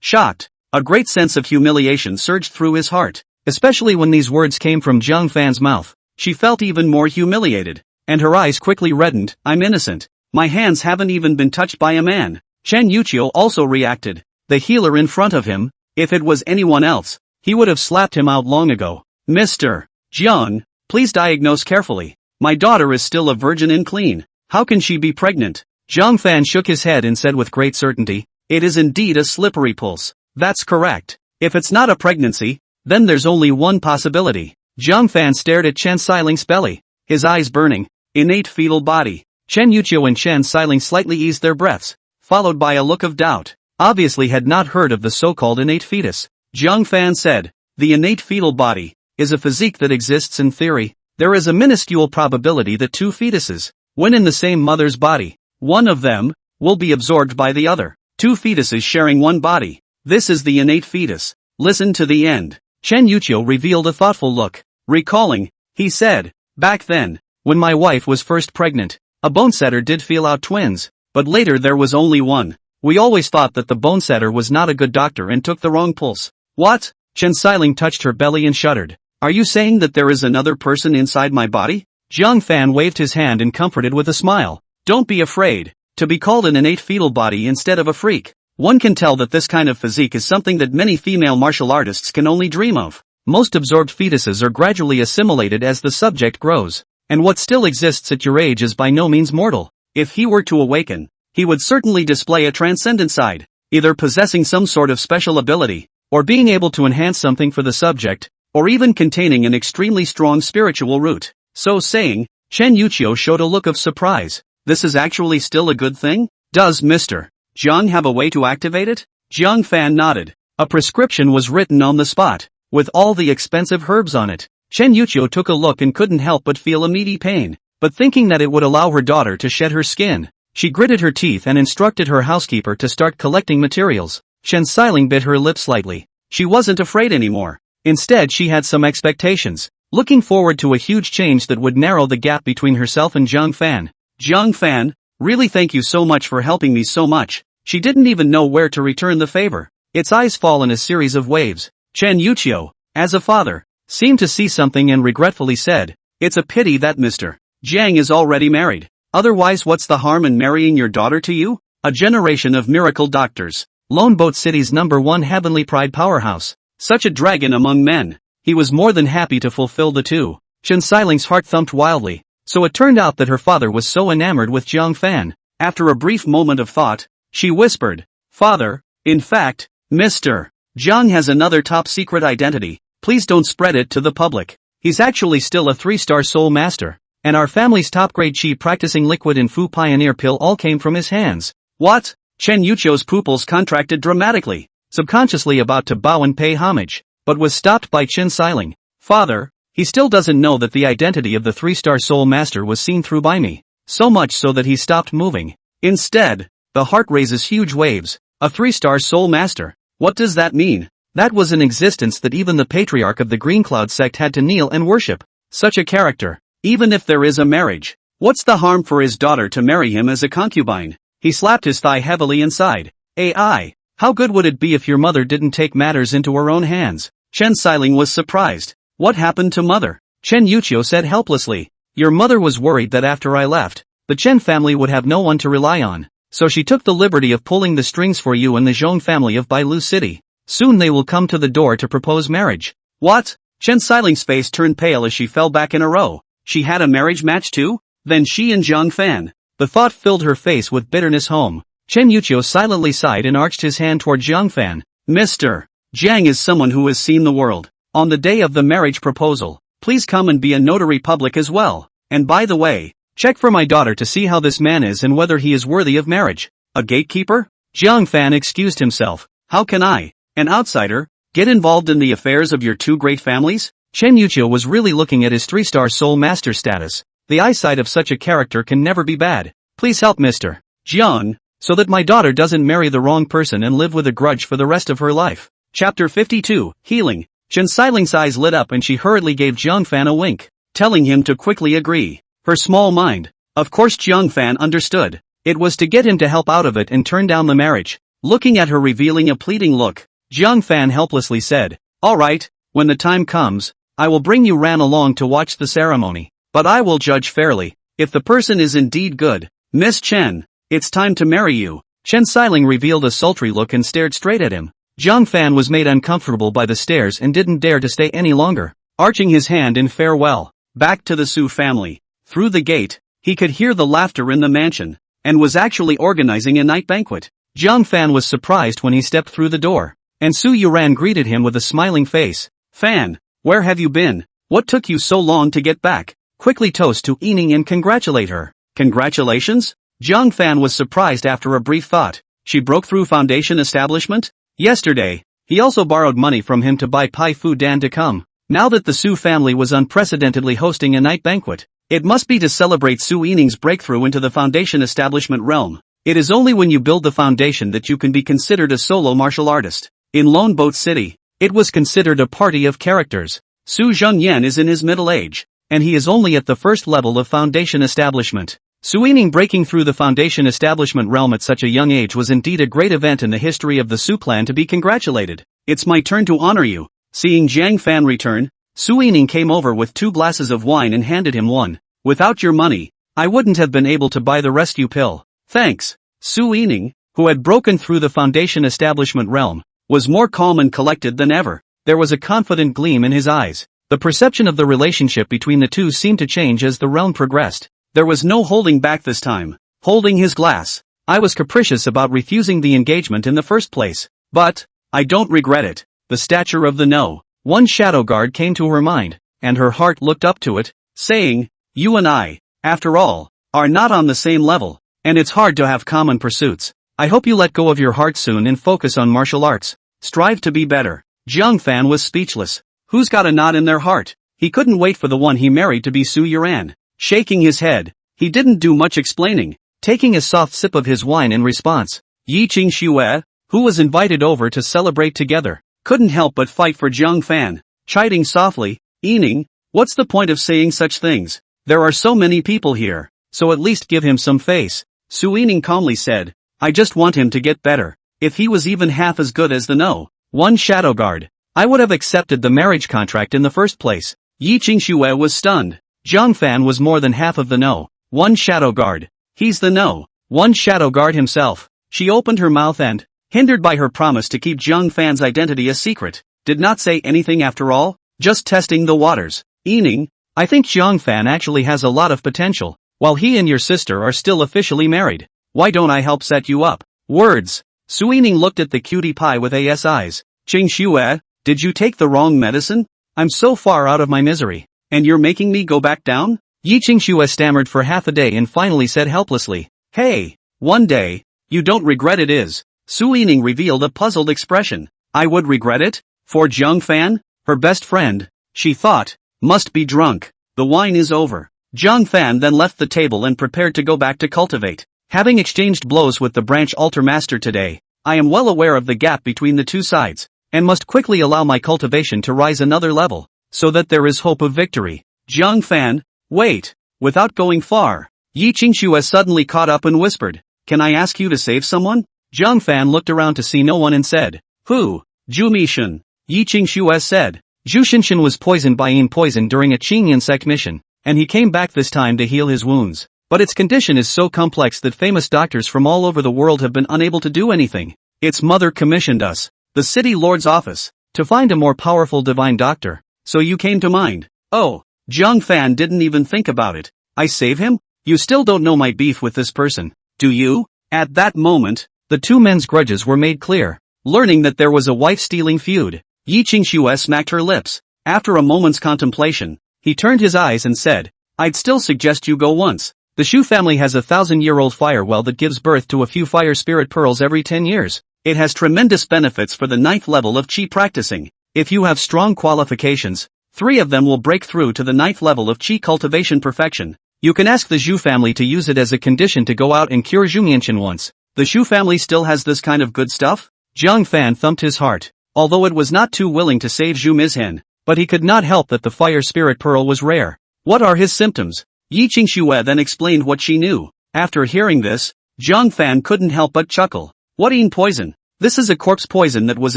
Shocked. A great sense of humiliation surged through his heart, especially when these words came from Jiang Fan's mouth. She felt even more humiliated, and her eyes quickly reddened. I'm innocent. My hands haven't even been touched by a man. Chen Yuqiu also reacted. The healer in front of him, if it was anyone else, he would have slapped him out long ago. Mr. Jiang, please diagnose carefully. My daughter is still a virgin and clean. How can she be pregnant? Jiang Fan shook his head and said with great certainty, It is indeed a slippery pulse. That's correct. If it's not a pregnancy, then there's only one possibility. Jiang Fan stared at Chen Xiling's belly, his eyes burning. Innate fetal body. Chen Yuqiu and Chen Xiling slightly eased their breaths, followed by a look of doubt. Obviously had not heard of the so-called innate fetus. Jiang Fan said, The innate fetal body is a physique that exists in theory. There is a minuscule probability that two fetuses, when in the same mother's body, one of them will be absorbed by the other. Two fetuses sharing one body. This is the innate fetus. Listen to the end. Chen Yuqiu revealed a thoughtful look. Recalling, he said, Back then, when my wife was first pregnant, a bonesetter did feel out twins, but later there was only one. We always thought that the bonesetter was not a good doctor and took the wrong pulse. What? Chen Xiling touched her belly and shuddered. Are you saying that there is another person inside my body? Jiang Fan waved his hand and comforted with a smile. Don't be afraid to be called an innate fetal body instead of a freak. One can tell that this kind of physique is something that many female martial artists can only dream of. Most absorbed fetuses are gradually assimilated as the subject grows, and what still exists at your age is by no means mortal. If he were to awaken, he would certainly display a transcendent side, either possessing some sort of special ability, or being able to enhance something for the subject. or even containing an extremely strong spiritual root. So saying, Chen Yuqiu showed a look of surprise. This is actually still a good thing? Does Mr. Jiang have a way to activate it? Jiang Fan nodded. A prescription was written on the spot, with all the expensive herbs on it. Chen Yuqiu took a look and couldn't help but feel a meaty pain, but thinking that it would allow her daughter to shed her skin, she gritted her teeth and instructed her housekeeper to start collecting materials. Chen Xiling bit her lip slightly. She wasn't afraid anymore. Instead, she had some expectations, looking forward to a huge change that would narrow the gap between herself and Jiang Fan. Jiang Fan, really thank you so much for helping me so much. She didn't even know where to return the favor. Its eyes fall in a series of waves. Chen Yuqiu, as a father, seemed to see something and regretfully said, it's a pity that Mr. Jiang is already married. Otherwise, what's the harm in marrying your daughter to you? A generation of miracle doctors. Lone Boat City's #1 heavenly pride powerhouse. Such a dragon among men. He was more than happy to fulfill the two. Chen Xiling's heart thumped wildly. So it turned out that her father was so enamored with Jiang Fan. After a brief moment of thought, she whispered, Father, in fact, Mr. Jiang has another top secret identity. Please don't spread it to the public. He's actually still a 3-star soul master. And our family's top-grade chi practicing liquid and Fu Pioneer pill all came from his hands. What? Chen Yuqiu's pupils contracted dramatically, subconsciously about to bow and pay homage, but was stopped by Chen Xiling. Father, he still doesn't know that the identity of the 3-star soul master was seen through by me. So much so that he stopped moving. Instead, the heart raises huge waves. A 3-star soul master. What does that mean? That was an existence that even the patriarch of the Green Cloud sect had to kneel and worship. Such a character. Even if there is a marriage, what's the harm for his daughter to marry him as a concubine? He slapped his thigh heavily and sighed. AI, how good would it be if your mother didn't take matters into her own hands? Chen Xiling was surprised. What happened to mother? Chen Yuqiu said helplessly. Your mother was worried that after I left, the Chen family would have no one to rely on. So she took the liberty of pulling the strings for you and the Zhong family of Bailu City. Soon they will come to the door to propose marriage. What? Chen Xiling's face turned pale as she fell back in a row. She had a marriage match too? Then she and Jiang Fan. The thought filled her face with bitterness. Home. Chen Yuqiu silently sighed and arched his hand toward Jiang Fan. Mr. Jiang is someone who has seen the world. On the day of the marriage proposal, please come and be a notary public as well. And by the way, check for my daughter to see how this man is and whether he is worthy of marriage. A gatekeeper? Jiang Fan excused himself. How can I, an outsider, get involved in the affairs of your two great families? Chen Yuqiu was really looking at his 3-star soul master status. The eyesight of such a character can never be bad. Please help Mr. Jiang, so that my daughter doesn't marry the wrong person and live with a grudge for the rest of her life. Chapter 52, Healing. Chen Xiling's eyes lit up and she hurriedly gave Jiang Fan a wink, telling him to quickly agree. Her small mind. Of course Jiang Fan understood. It was to get him to help out of it and turn down the marriage. Looking at her revealing a pleading look, Jiang Fan helplessly said, Alright, when the time comes, I will bring you Ran along to watch the ceremony. But I will judge fairly. If the person is indeed good, Miss Chen, it's time to marry you. Chen Xiling revealed a sultry look and stared straight at him. Jiang Fan was made uncomfortable by the stares and didn't dare to stay any longer, arching his hand in farewell. Back to the Su family. Through the gate, he could hear the laughter in the mansion, and was actually organizing a night banquet. Jiang Fan was surprised when he stepped through the door, and Su Yuran greeted him with a smiling face. Fan, where have you been? What took you so long to get back? Quickly toast to Yining and congratulate her. Congratulations? Jiang Fan was surprised after a brief thought. She broke through foundation establishment? Yesterday, he also borrowed money from him to buy Pai Fu Dan to come. Now that the Su family was unprecedentedly hosting a night banquet, it must be to celebrate Su Yining's breakthrough into the foundation establishment realm. It is only when you build the foundation that you can be considered a solo martial artist. In Lone Boat City, it was considered a party of characters. Su Zhengyan is in his middle age, and he is only at the first level of foundation establishment. Su Yining breaking through the foundation establishment realm at such a young age was indeed a great event in the history of the Su clan to be congratulated. It's my turn to honor you. Seeing Jiang Fan return, Su Yining came over with 2 glasses of wine and handed him one. Without your money, I wouldn't have been able to buy the rescue pill. Thanks. Su Yining, who had broken through the foundation establishment realm, was more calm and collected than ever. There was a confident gleam in his eyes. The perception of the relationship between the two seemed to change as the realm progressed. There was no holding back this time. Holding his glass, I was capricious about refusing the engagement in the first place. But, I don't regret it. The stature of the no. One shadow guard came to her mind, and her heart looked up to it, saying, "You and I, after all, are not on the same level, and it's hard to have common pursuits. I hope you let go of your heart soon and focus on martial arts. Strive to be better." Jiang Fan was speechless. Who's got a knot in their heart? He couldn't wait for the one he married to be Su Yuran. Shaking his head, he didn't do much explaining, taking a soft sip of his wine in response. Yi Qingxue, who was invited over to celebrate together, couldn't help but fight for Jiang Fan, chiding softly, "Yining, what's the point of saying such things? There are so many people here, so at least give him some face." Su Yining calmly said, "I just want him to get better. If he was even half as good as the No. 1 shadow guard, I would have accepted the marriage contract in the first place." Yi Qingxue was stunned. Jiang Fan was more than half of the No. 1 shadow guard. He's the No. 1 shadow guard himself. She opened her mouth and, hindered by her promise to keep Jiang Fan's identity a secret, did not say anything after all, just testing the waters. "Yining, I think Jiang Fan actually has a lot of potential. While he and your sister are still officially married, why don't I help set you up?" Words. Su Yining looked at the cutie pie with AS eyes. "Qingxue, did you take the wrong medicine? I'm so far out of my misery, and you're making me go back down?" Yi Qingxue stammered for half a day and finally said helplessly, "Hey, one day, you don't regret it is." Su Yining revealed a puzzled expression. "I would regret it? For Jiang Fan, her best friend, she thought, must be drunk. The wine is over." Jiang Fan then left the table and prepared to go back to cultivate. "Having exchanged blows with the branch altar master today, I am well aware of the gap between the two sides, and must quickly allow my cultivation to rise another level, so that there is hope of victory." Jiang Fan, wait. Without going far, Yi Qingxue suddenly caught up and whispered, "Can I ask you to save someone?" Jiang Fan looked around to see no one and said, "Who?" "Zhu Mishan." Yi Qingxue said. Zhu Xinshan was poisoned by yin poison during a Qing insect mission, and he came back this time to heal his wounds. But its condition is so complex that famous doctors from all over the world have been unable to do anything. Its mother commissioned us, the city lord's office, to find a more powerful divine doctor. So you came to mind. Oh, Jiang Fan didn't even think about it. I save him? You still don't know my beef with this person, do you? At that moment, the two men's grudges were made clear. Learning that there was a wife-stealing feud, Yi Qingxue smacked her lips. After a moment's contemplation, he turned his eyes and said, "I'd still suggest you go once. The Shu family has a 1,000-year-old fire well that gives birth to a few fire spirit pearls every 10 years. It has tremendous benefits for the 9th level of Qi practicing. If you have strong qualifications, 3 of them will break through to the 9th level of Qi cultivation perfection. You can ask the Zhu family to use it as a condition to go out and cure Zhumianshan once." The Shu family still has this kind of good stuff? Jiang Fan thumped his heart, although it was not too willing to save Zhu Mizhen, but he could not help that the fire spirit pearl was rare. What are his symptoms? Yi Qingxue then explained what she knew. After hearing this, Jiang Fan couldn't help but chuckle. What yin poison? This is a corpse poison that was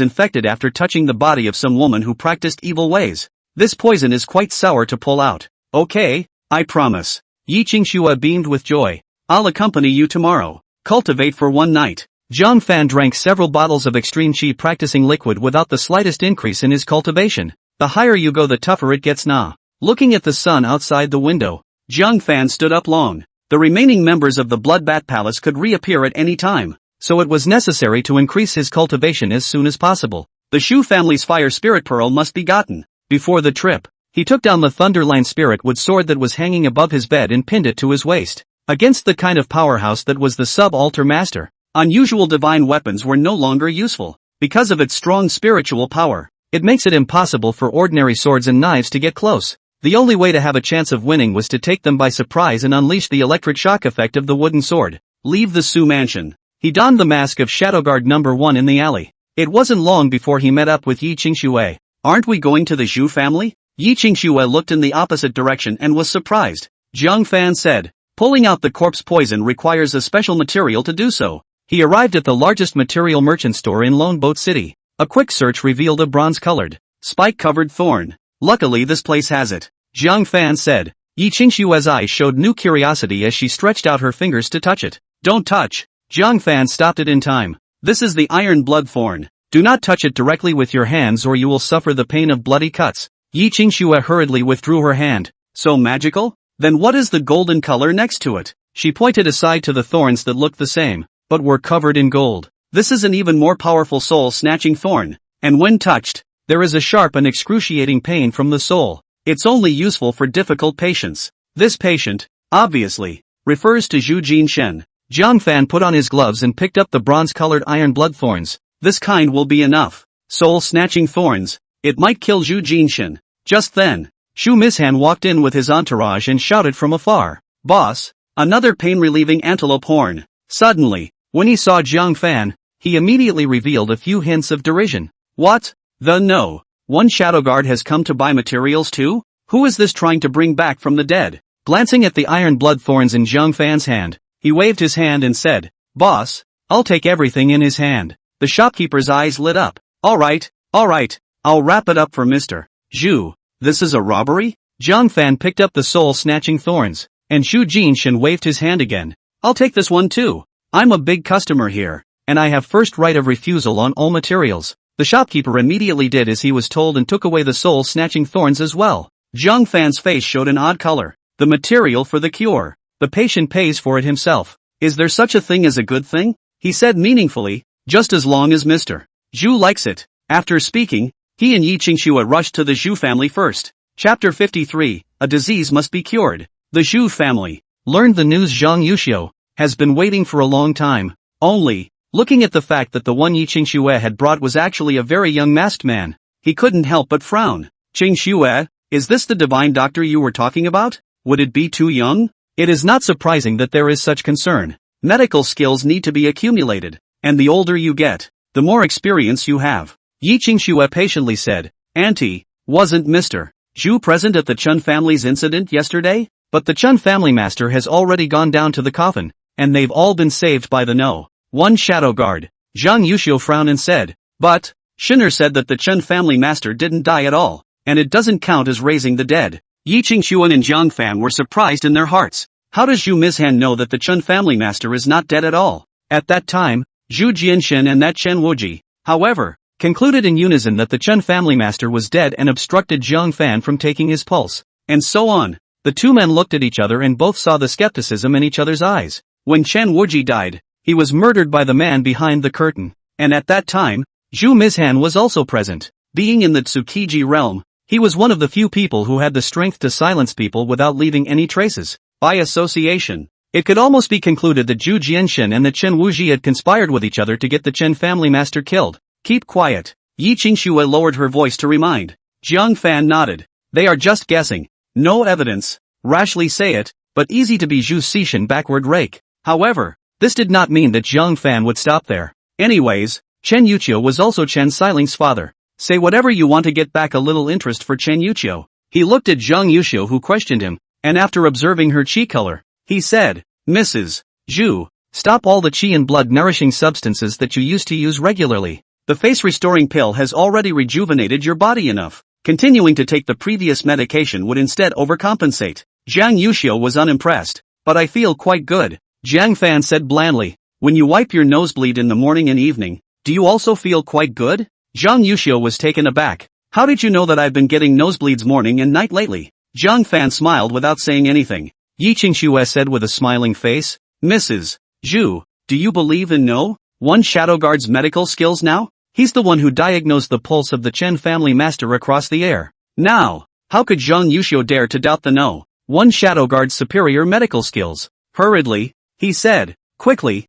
infected after touching the body of some woman who practiced evil ways. This poison is quite sour to pull out. Okay, I promise. Yi Qingxue beamed with joy. I'll accompany you tomorrow. Cultivate for one night. Jiang Fan drank several bottles of extreme Qi practicing liquid without the slightest increase in his cultivation. The higher you go the tougher it gets nah. Looking at the sun outside the window, Jiang Fan stood up long. The remaining members of the Bloodbat Palace could reappear at any time, so it was necessary to increase his cultivation as soon as possible. The Shu family's fire spirit pearl must be gotten. Before the trip, he took down the Thunderline spirit wood sword that was hanging above his bed and pinned it to his waist. Against the kind of powerhouse that was the sub-altar master, unusual divine weapons were no longer useful. Because of its strong spiritual power, it makes it impossible for ordinary swords and knives to get close. The only way to have a chance of winning was to take them by surprise and unleash the electric shock effect of the wooden sword. Leave the Su mansion. He donned the mask of Shadowguard number 1 in the alley. It wasn't long before he met up with Yi Qingxue. Aren't we going to the Zhu family? Yi Qingxue looked in the opposite direction and was surprised. Jiang Fan said, pulling out the corpse poison requires a special material to do so. He arrived at the largest material merchant store in Lone Boat City. A quick search revealed a bronze-colored, spike-covered thorn. Luckily this place has it, Jiang Fan said. Yi Qingxue's eyes showed new curiosity as she stretched out her fingers to touch it. Don't touch. Jiang Fan stopped it in time. This is the iron blood thorn. Do not touch it directly with your hands or you will suffer the pain of bloody cuts. Yi Qingxue hurriedly withdrew her hand. So magical? Then what is the golden color next to it? She pointed aside to the thorns that looked the same, but were covered in gold. This is an even more powerful soul-snatching thorn, and when touched, there is a sharp and excruciating pain from the soul. It's only useful for difficult patients. This patient, obviously, refers to Zhu Jinshen. Jiang Fan put on his gloves and picked up the bronze-colored iron blood thorns. This kind will be enough. Soul-snatching thorns. It might kill Zhu Jinshen. Just then, Xu Mishan walked in with his entourage and shouted from afar, "Boss, another pain-relieving antelope horn." Suddenly, when he saw Jiang Fan, he immediately revealed a few hints of derision. What? No. One shadow guard has come to buy materials too? Who is this trying to bring back from the dead? Glancing at the iron blood thorns in Jiang Fan's hand, he waved his hand and said, "Boss, I'll take everything in his hand." The shopkeeper's eyes lit up. All right, I'll wrap it up for Mr. Zhu. This is a robbery? Jiang Fan picked up the soul-snatching thorns, and Zhu Jinshen waved his hand again. I'll take this one too. I'm a big customer here, and I have first right of refusal on all materials. The shopkeeper immediately did as he was told and took away the soul-snatching thorns as well. Jiang Fan's face showed an odd color. The material for the cure. The patient pays for it himself. Is there such a thing as a good thing? He said meaningfully, just as long as Mr. Zhu likes it. After speaking, he and Yi Qingxue rushed to the Zhu family first. Chapter 53, A Disease Must Be Cured. The Zhu family learned the news. Zhang Yuxiu has been waiting for a long time. Only, looking at the fact that the one Yi Qingxue had brought was actually a very young masked man, he couldn't help but frown. Qingxue, is this the divine doctor you were talking about? Would it be too young? It is not surprising that there is such concern. Medical skills need to be accumulated, and the older you get, the more experience you have. Yi Qingxue patiently said, Auntie, wasn't Mr. Zhu present at the Chun family's incident yesterday? But the Chun family master has already gone down to the coffin, and they've all been saved by the one shadow guard. Zhang Yuxiu frowned and said, but, Shinner said that the Chun family master didn't die at all, and it doesn't count as raising the dead. Yi Qingxuan and Jiang Fan were surprised in their hearts. How does Zhu Mishan know that the Chun family master is not dead at all? At that time, Zhu Jinshen and that Chen Wuji, however, concluded in unison that the Chun family master was dead and obstructed Jiang Fan from taking his pulse. And so on. The two men looked at each other and both saw the skepticism in each other's eyes. When Chen Wuji died, he was murdered by the man behind the curtain. And at that time, Zhu Mishan was also present. Being in the Tsukiji realm, he was one of the few people who had the strength to silence people without leaving any traces. By association, it could almost be concluded that Zhu Jinshen and the Chen Wuji had conspired with each other to get the Chen family master killed. Keep quiet. Yi Qingxue lowered her voice to remind. Jiang Fan nodded. They are just guessing. No evidence. Rashly say it, but easy to be Zhu Xishan backward rake. However, this did not mean that Jiang Fan would stop there. Anyways, Chen Yuqiu was also Chen Xiling's father. Say whatever you want to get back a little interest for Chen Yuqiu. He looked at Zhang Yuxiu who questioned him, and after observing her qi color, he said, Mrs. Zhu, stop all the qi and blood-nourishing substances that you used to use regularly. The face-restoring pill has already rejuvenated your body enough. Continuing to take the previous medication would instead overcompensate. Zhang Yuxiu was unimpressed. But I feel quite good, Jiang Fan said blandly. When you wipe your nosebleed in the morning and evening, do you also feel quite good? Zhang Yuxiu was taken aback. How did you know that I've been getting nosebleeds morning and night lately? Jiang Fan smiled without saying anything. Yi Qingxue said with a smiling face, Mrs. Zhu, do you believe in one shadow guard's medical skills now? He's the one who diagnosed the pulse of the Chen family master across the air. Now, how could Zhang Yuxiu dare to doubt the one shadow guard's superior medical skills? Hurriedly, he said, quickly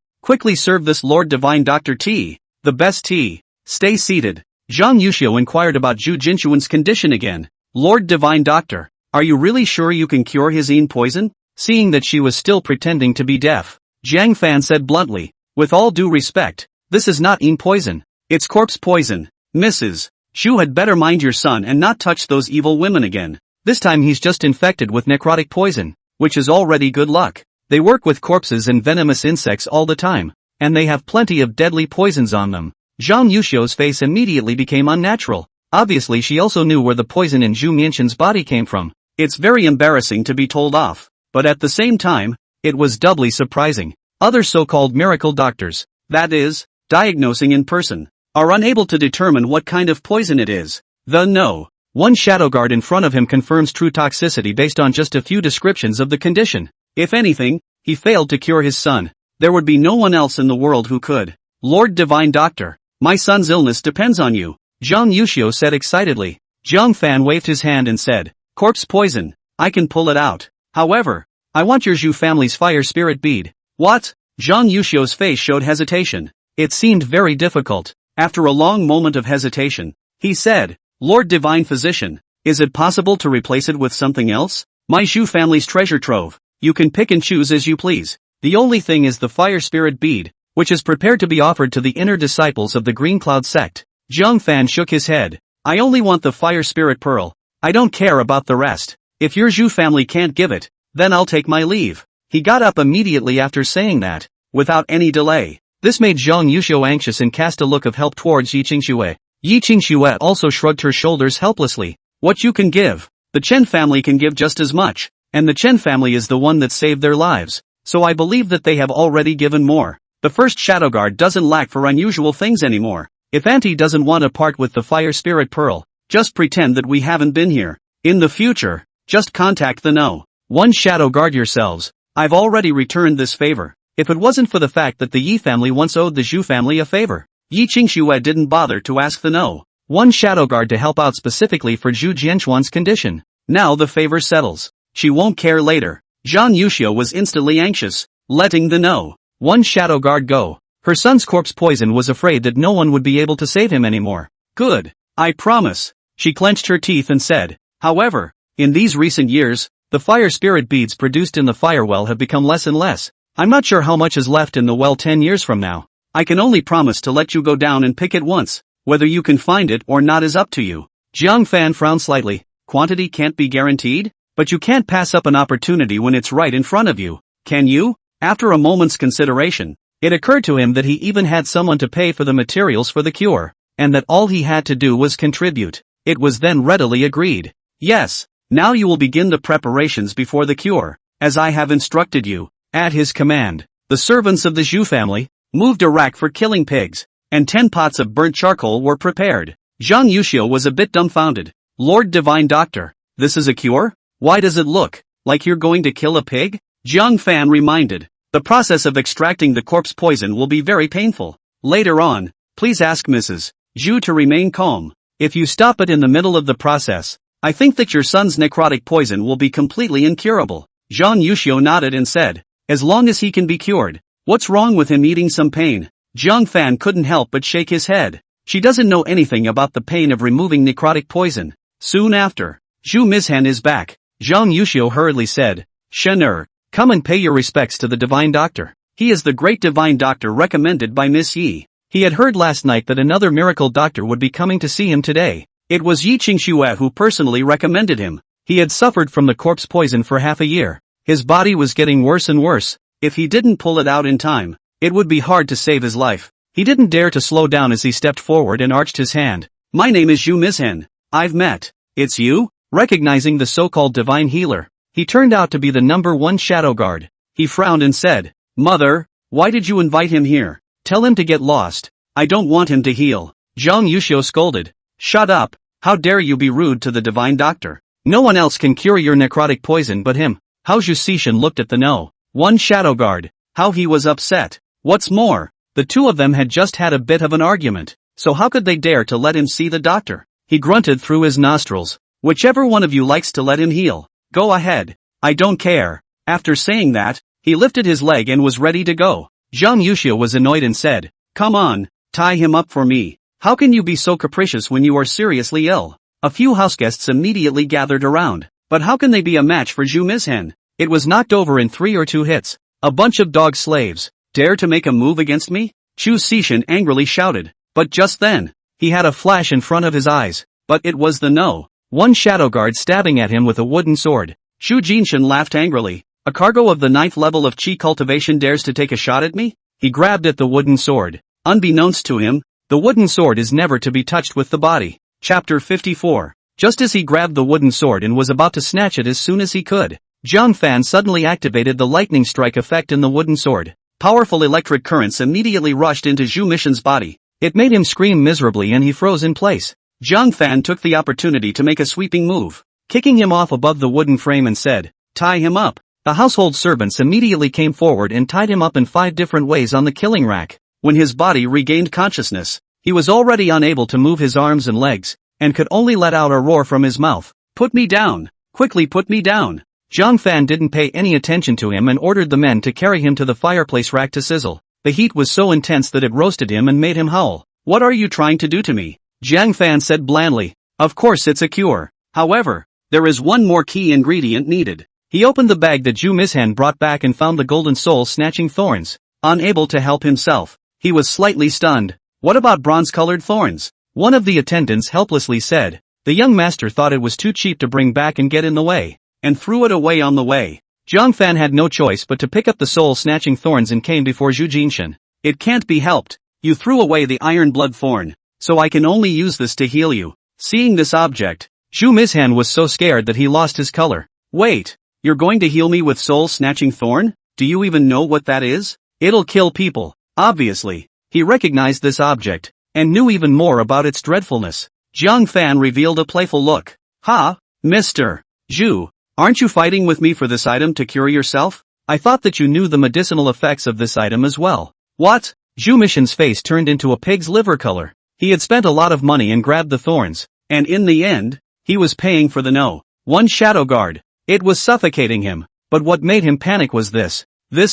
serve this Lord Divine Dr. tea. The best tea. Stay seated. Zhang Yuxiu inquired about Zhu Jinshuan's condition again. Lord Divine Doctor, are you really sure you can cure his yin poison? Seeing that she was still pretending to be deaf, Jiang Fan said bluntly, with all due respect, this is not yin poison. It's corpse poison. Mrs. Zhu had better mind your son and not touch those evil women again. This time he's just infected with necrotic poison, which is already good luck. They work with corpses and venomous insects all the time, and they have plenty of deadly poisons on them. Zhang Yuxiu's face immediately became unnatural. Obviously she also knew where the poison in Zhu Mianshan's body came from. It's very embarrassing to be told off, but at the same time, it was doubly surprising. Other so-called miracle doctors, that is, diagnosing in person, are unable to determine what kind of poison it is. One shadow guard in front of him confirms true toxicity based on just a few descriptions of the condition. If anything, he failed to cure his son. There would be no one else in the world who could. Lord Divine Doctor, my son's illness depends on you. Zhang Yuxiu said excitedly. Zhang Fan waved his hand and said, corpse poison. I can pull it out. However, I want your Zhu family's fire spirit bead. What? Zhang Yuxiu's face showed hesitation. It seemed very difficult. After a long moment of hesitation, he said, Lord Divine Physician, is it possible to replace it with something else? My Zhu family's treasure trove. You can pick and choose as you please. The only thing is the fire spirit bead, which is prepared to be offered to the inner disciples of the Green Cloud sect. Zhang Fan shook his head. I only want the fire spirit pearl. I don't care about the rest. If your Zhu family can't give it, then I'll take my leave. He got up immediately after saying that, without any delay. This made Zhang Yuxiu anxious and cast a look of help towards Yi Qingxue. Yi Qingxue also shrugged her shoulders helplessly. What you can give, the Chen family can give just as much, and the Chen family is the one that saved their lives, so I believe that they have already given more. The first Shadow Guard doesn't lack for unusual things anymore. If Auntie doesn't want to part with the fire spirit pearl, just pretend that we haven't been here. In the future, just contact the No. 1 Shadow Guard yourselves. I've already returned this favor. If it wasn't for the fact that the Yi family once owed the Zhu family a favor, Yi Qingxue didn't bother to ask the No. 1 Shadow Guard to help out specifically for Zhu Jianchuan's condition. Now the favor settles. She won't care later. Zhang Yuxiu was instantly anxious, letting the No. 1 Shadow Guard go. Her son's corpse poison was afraid that no one would be able to save him anymore. Good. I promise. She clenched her teeth and said. However, in these recent years, the fire spirit beads produced in the fire well have become less and less. I'm not sure how much is left in the well 10 years from now. I can only promise to let you go down and pick it once. Whether you can find it or not is up to you. Jiang Fan frowned slightly. Quantity can't be guaranteed? But you can't pass up an opportunity when it's right in front of you, can you? After a moment's consideration, it occurred to him that he even had someone to pay for the materials for the cure, and that all he had to do was contribute. It was then readily agreed. Yes, now you will begin the preparations before the cure, as I have instructed you. At his command, the servants of the Zhu family moved a rack for killing pigs, and 10 pots of burnt charcoal were prepared. Zhang Yuxiu was a bit dumbfounded. Lord Divine Doctor, this is a cure? Why does it look like you're going to kill a pig? Jiang Fan reminded. The process of extracting the corpse poison will be very painful. Later on, please ask Mrs. Zhu to remain calm. If you stop it in the middle of the process, I think that your son's necrotic poison will be completely incurable. Zhang Yuxiu nodded and said, as long as he can be cured, what's wrong with him eating some pain? Jiang Fan couldn't help but shake his head. She doesn't know anything about the pain of removing necrotic poison. Soon after, Zhu Mizhan is back. Zhang Yuxiu hurriedly said, Shen come and pay your respects to the Divine Doctor. He is the great Divine Doctor recommended by Miss Yi. He had heard last night that another miracle doctor would be coming to see him today. It was Yi Qingxue who personally recommended him. He had suffered from the corpse poison for half a year. His body was getting worse and worse. If he didn't pull it out in time, it would be hard to save his life. He didn't dare to slow down as he stepped forward and arched his hand. My name is Zhu Mizhan. I've met. It's you? Recognizing the so-called divine healer, he turned out to be the number 1 Shadow Guard. He frowned and said, Mother, why did you invite him here? Tell him to get lost. I don't want him to heal. Zhang Yuxiu scolded. Shut up. How dare you be rude to the Divine Doctor? No one else can cure your necrotic poison but him. How Zhu Xishan looked at the No. 1 Shadow Guard. How he was upset. What's more, the two of them had just had a bit of an argument, so how could they dare to let him see the doctor? He grunted through his nostrils. Whichever one of you likes to let him heal, go ahead. I don't care. After saying that, he lifted his leg and was ready to go. Zhang Yuxiu was annoyed and said, come on, tie him up for me. How can you be so capricious when you are seriously ill? A few houseguests immediately gathered around, but how can they be a match for Zhu Mizhan? It was knocked over in 3 or 2 hits. A bunch of dog slaves. Dare to make a move against me? Zhu Xishan angrily shouted. But just then, he had a flash in front of his eyes. But it was the No. 1 Shadow Guard stabbing at him with a wooden sword. Zhu Jinshan laughed angrily. A cargo of the 9th level of Qi cultivation dares to take a shot at me? He grabbed at the wooden sword. Unbeknownst to him, the wooden sword is never to be touched with the body. Chapter 54. Just as he grabbed the wooden sword and was about to snatch it as soon as he could, Jiang Fan suddenly activated the lightning strike effect in the wooden sword. Powerful electric currents immediately rushed into Zhu Mishan's body. It made him scream miserably and he froze in place. Jiang Fan took the opportunity to make a sweeping move, kicking him off above the wooden frame and said, tie him up. The household servants immediately came forward and tied him up in 5 different ways on the killing rack. When his body regained consciousness, He was already unable to move his arms and legs, and could only let out a roar from his mouth. "Put me down! Quickly put me down!" Zhang Fan didn't pay any attention to him and ordered the men to carry him to the fireplace rack to sizzle. The heat was so intense that it roasted him and made him howl. "What are you trying to do to me?" Zhang Fan said blandly. "Of course it's a cure. However, there is one more key ingredient needed." He opened the bag that Zhu Mishan brought back and found the golden soul-snatching thorns. Unable to help himself, he was slightly stunned. "What about bronze-colored thorns?" One of the attendants helplessly said. The young master thought it was too cheap to bring back and get in the way, and threw it away on the way. Zhang Fan had no choice but to pick up the soul-snatching thorns and came before Zhu Jinshan. "It can't be helped. You threw away the iron blood thorn, so I can only use this to heal you." Seeing this object, Zhu Mishan was so scared that he lost his color. "Wait, you're going to heal me with soul-snatching thorn? Do you even know what that is? It'll kill people." Obviously, he recognized this object, and knew even more about its dreadfulness. Zhang Fan revealed a playful look. "Ha, Mr. Zhu, aren't you fighting with me for this item to cure yourself? I thought that you knew the medicinal effects of this item as well." "What?" Zhu Mishan's face turned into a pig's liver color. He had spent a lot of money and grabbed the thorns, and in the end, he was paying for the one shadow guard. It was suffocating him, but what made him panic was this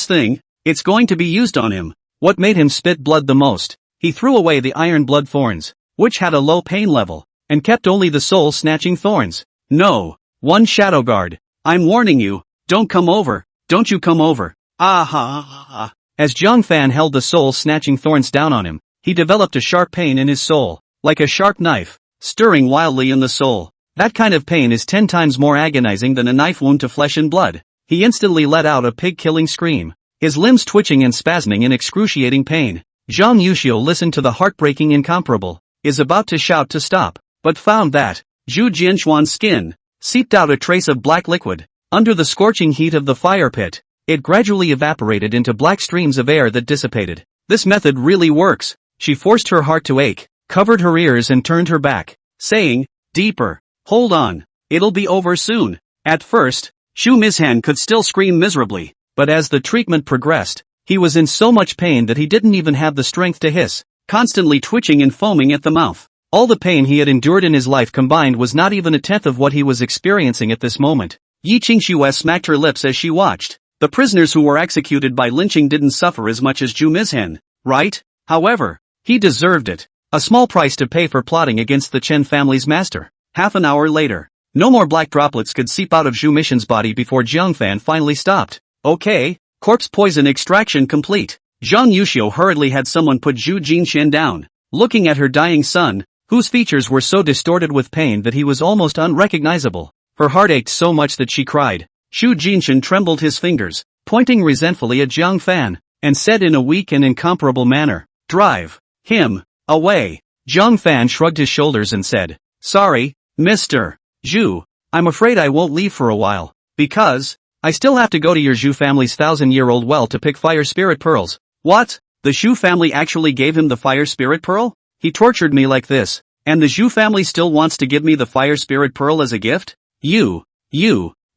thing, it's going to be used on him. What made him spit blood the most? He threw away the iron blood thorns, which had a low pain level, and kept only the soul-snatching thorns. "No, one shadow guard. I'm warning you, don't come over, don't you come over." Ah ha ha ha. As Zhang Fan held the soul-snatching thorns down on him, he developed a sharp pain in his soul, like a sharp knife, stirring wildly in the soul. That kind of pain is 10 times more agonizing than a knife wound to flesh and blood. He instantly let out a pig-killing scream, his limbs twitching and spasming in excruciating pain. Zhang Yuxiu listened to the heartbreaking incomparable, is about to shout to stop, but found that Zhu Jianxuan's skin seeped out a trace of black liquid. Under the scorching heat of the fire pit, it gradually evaporated into black streams of air that dissipated. This method really works. She forced her heart to ache, covered her ears and turned her back, saying, "Deeper. Hold on. It'll be over soon." At first, Zhu Mishan could still scream miserably, but as the treatment progressed, he was in so much pain that he didn't even have the strength to hiss, constantly twitching and foaming at the mouth. All the pain he had endured in his life combined was not even a tenth of what he was experiencing at this moment. Yi Qingxue smacked her lips as she watched. The prisoners who were executed by lynching didn't suffer as much as Zhu Mishan, right? However, he deserved it. A small price to pay for plotting against the Chen family's master. Half an hour later, no more black droplets could seep out of Zhu Mishan's body before Zhang Fan finally stopped. "Okay, corpse poison extraction complete." Zhang Yuxiu hurriedly had someone put Zhu Jinshan down, looking at her dying son, whose features were so distorted with pain that he was almost unrecognizable. Her heart ached so much that she cried. Zhu Jinshan trembled his fingers, pointing resentfully at Zhang Fan, and said in a weak and incomparable manner, "Drive him away." Zhang Fan shrugged his shoulders and said, "Sorry, Mr. Zhu, I'm afraid I won't leave for a while, because I still have to go to your Zhu family's 1,000-year-old well to pick fire spirit pearls." "What? The Zhu family actually gave him the fire spirit pearl? He tortured me like this, and the Zhu family still wants to give me the fire spirit pearl as a gift? You,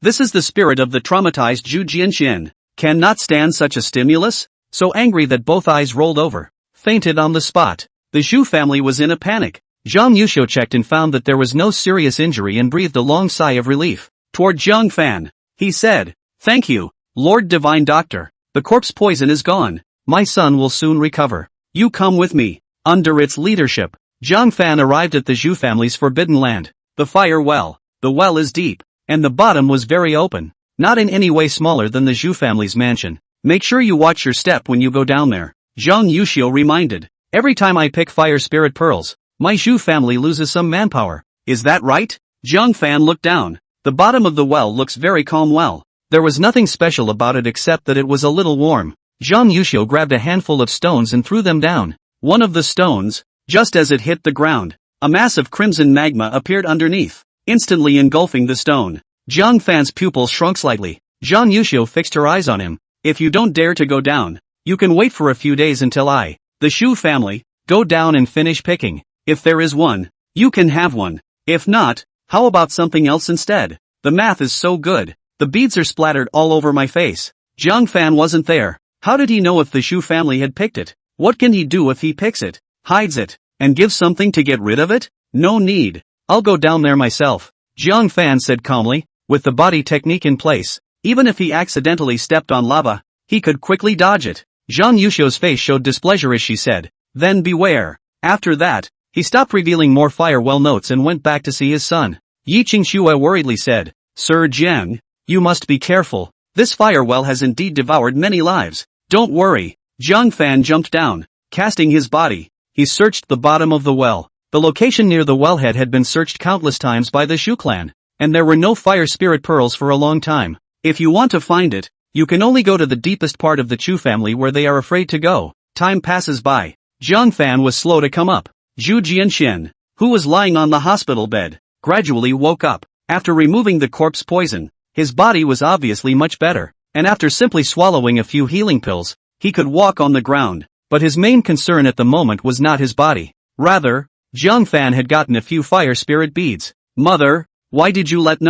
this is the spirit of the traumatized Zhu Jianshan, cannot stand such a stimulus?" So angry that both eyes rolled over, fainted on the spot. The Zhu family was in a panic. Zhang Yuxiu checked and found that there was no serious injury and breathed a long sigh of relief. Toward Zhang Fan, he said, "Thank you, Lord Divine Doctor. The corpse poison is gone. My son will soon recover. You come with me." Under its leadership, Zhang Fan arrived at the Zhu family's forbidden land. The fire well. The well is deep, and the bottom was very open, not in any way smaller than the Zhu family's mansion. "Make sure you watch your step when you go down there," Zhang Yuxiu reminded. "Every time I pick fire spirit pearls, my Zhu family loses some manpower. Is that right?" Zhang Fan looked down. The bottom of the well looks very calm well. There was nothing special about it except that it was a little warm. Zhang Yuxiu grabbed a handful of stones and threw them down. One of the stones, just as it hit the ground, a mass of crimson magma appeared underneath, instantly engulfing the stone. Zhang Fan's pupils shrunk slightly. Zhang Yuxiu fixed her eyes on him. "If you don't dare to go down, you can wait for a few days until the Zhu family, go down and finish picking. If there is one, you can have one. If not, how about something else instead? The math is so good. The beads are splattered all over my face." Zhang Fan wasn't there. How did he know if the Zhu family had picked it? What can he do if he picks it? Hides it. And give something to get rid of it? No need. I'll go down there myself. Jiang Fan said calmly, with the body technique in place. Even if he accidentally stepped on lava, he could quickly dodge it. Zhang Yuxiu's face showed displeasure as she said, "Then beware." After that, he stopped revealing more firewell notes and went back to see his son. Yi Qingxue worriedly said, "Sir Jiang, you must be careful. This firewell has indeed devoured many lives." "Don't worry." Jiang Fan jumped down, casting his body. He searched the bottom of the well. The location near the wellhead had been searched countless times by the Shu clan, and there were no fire spirit pearls for a long time. If you want to find it, you can only go to the deepest part of the Chu family where they are afraid to go. Time passes by. Jiang Fan was slow to come up. Zhu Jianxian, who was lying on the hospital bed, gradually woke up. After removing the corpse poison, his body was obviously much better, and after simply swallowing a few healing pills, he could walk on the ground. But his main concern at the moment was not his body. Rather, Jiang Fan had gotten a few fire spirit beads. "Mother, why did you let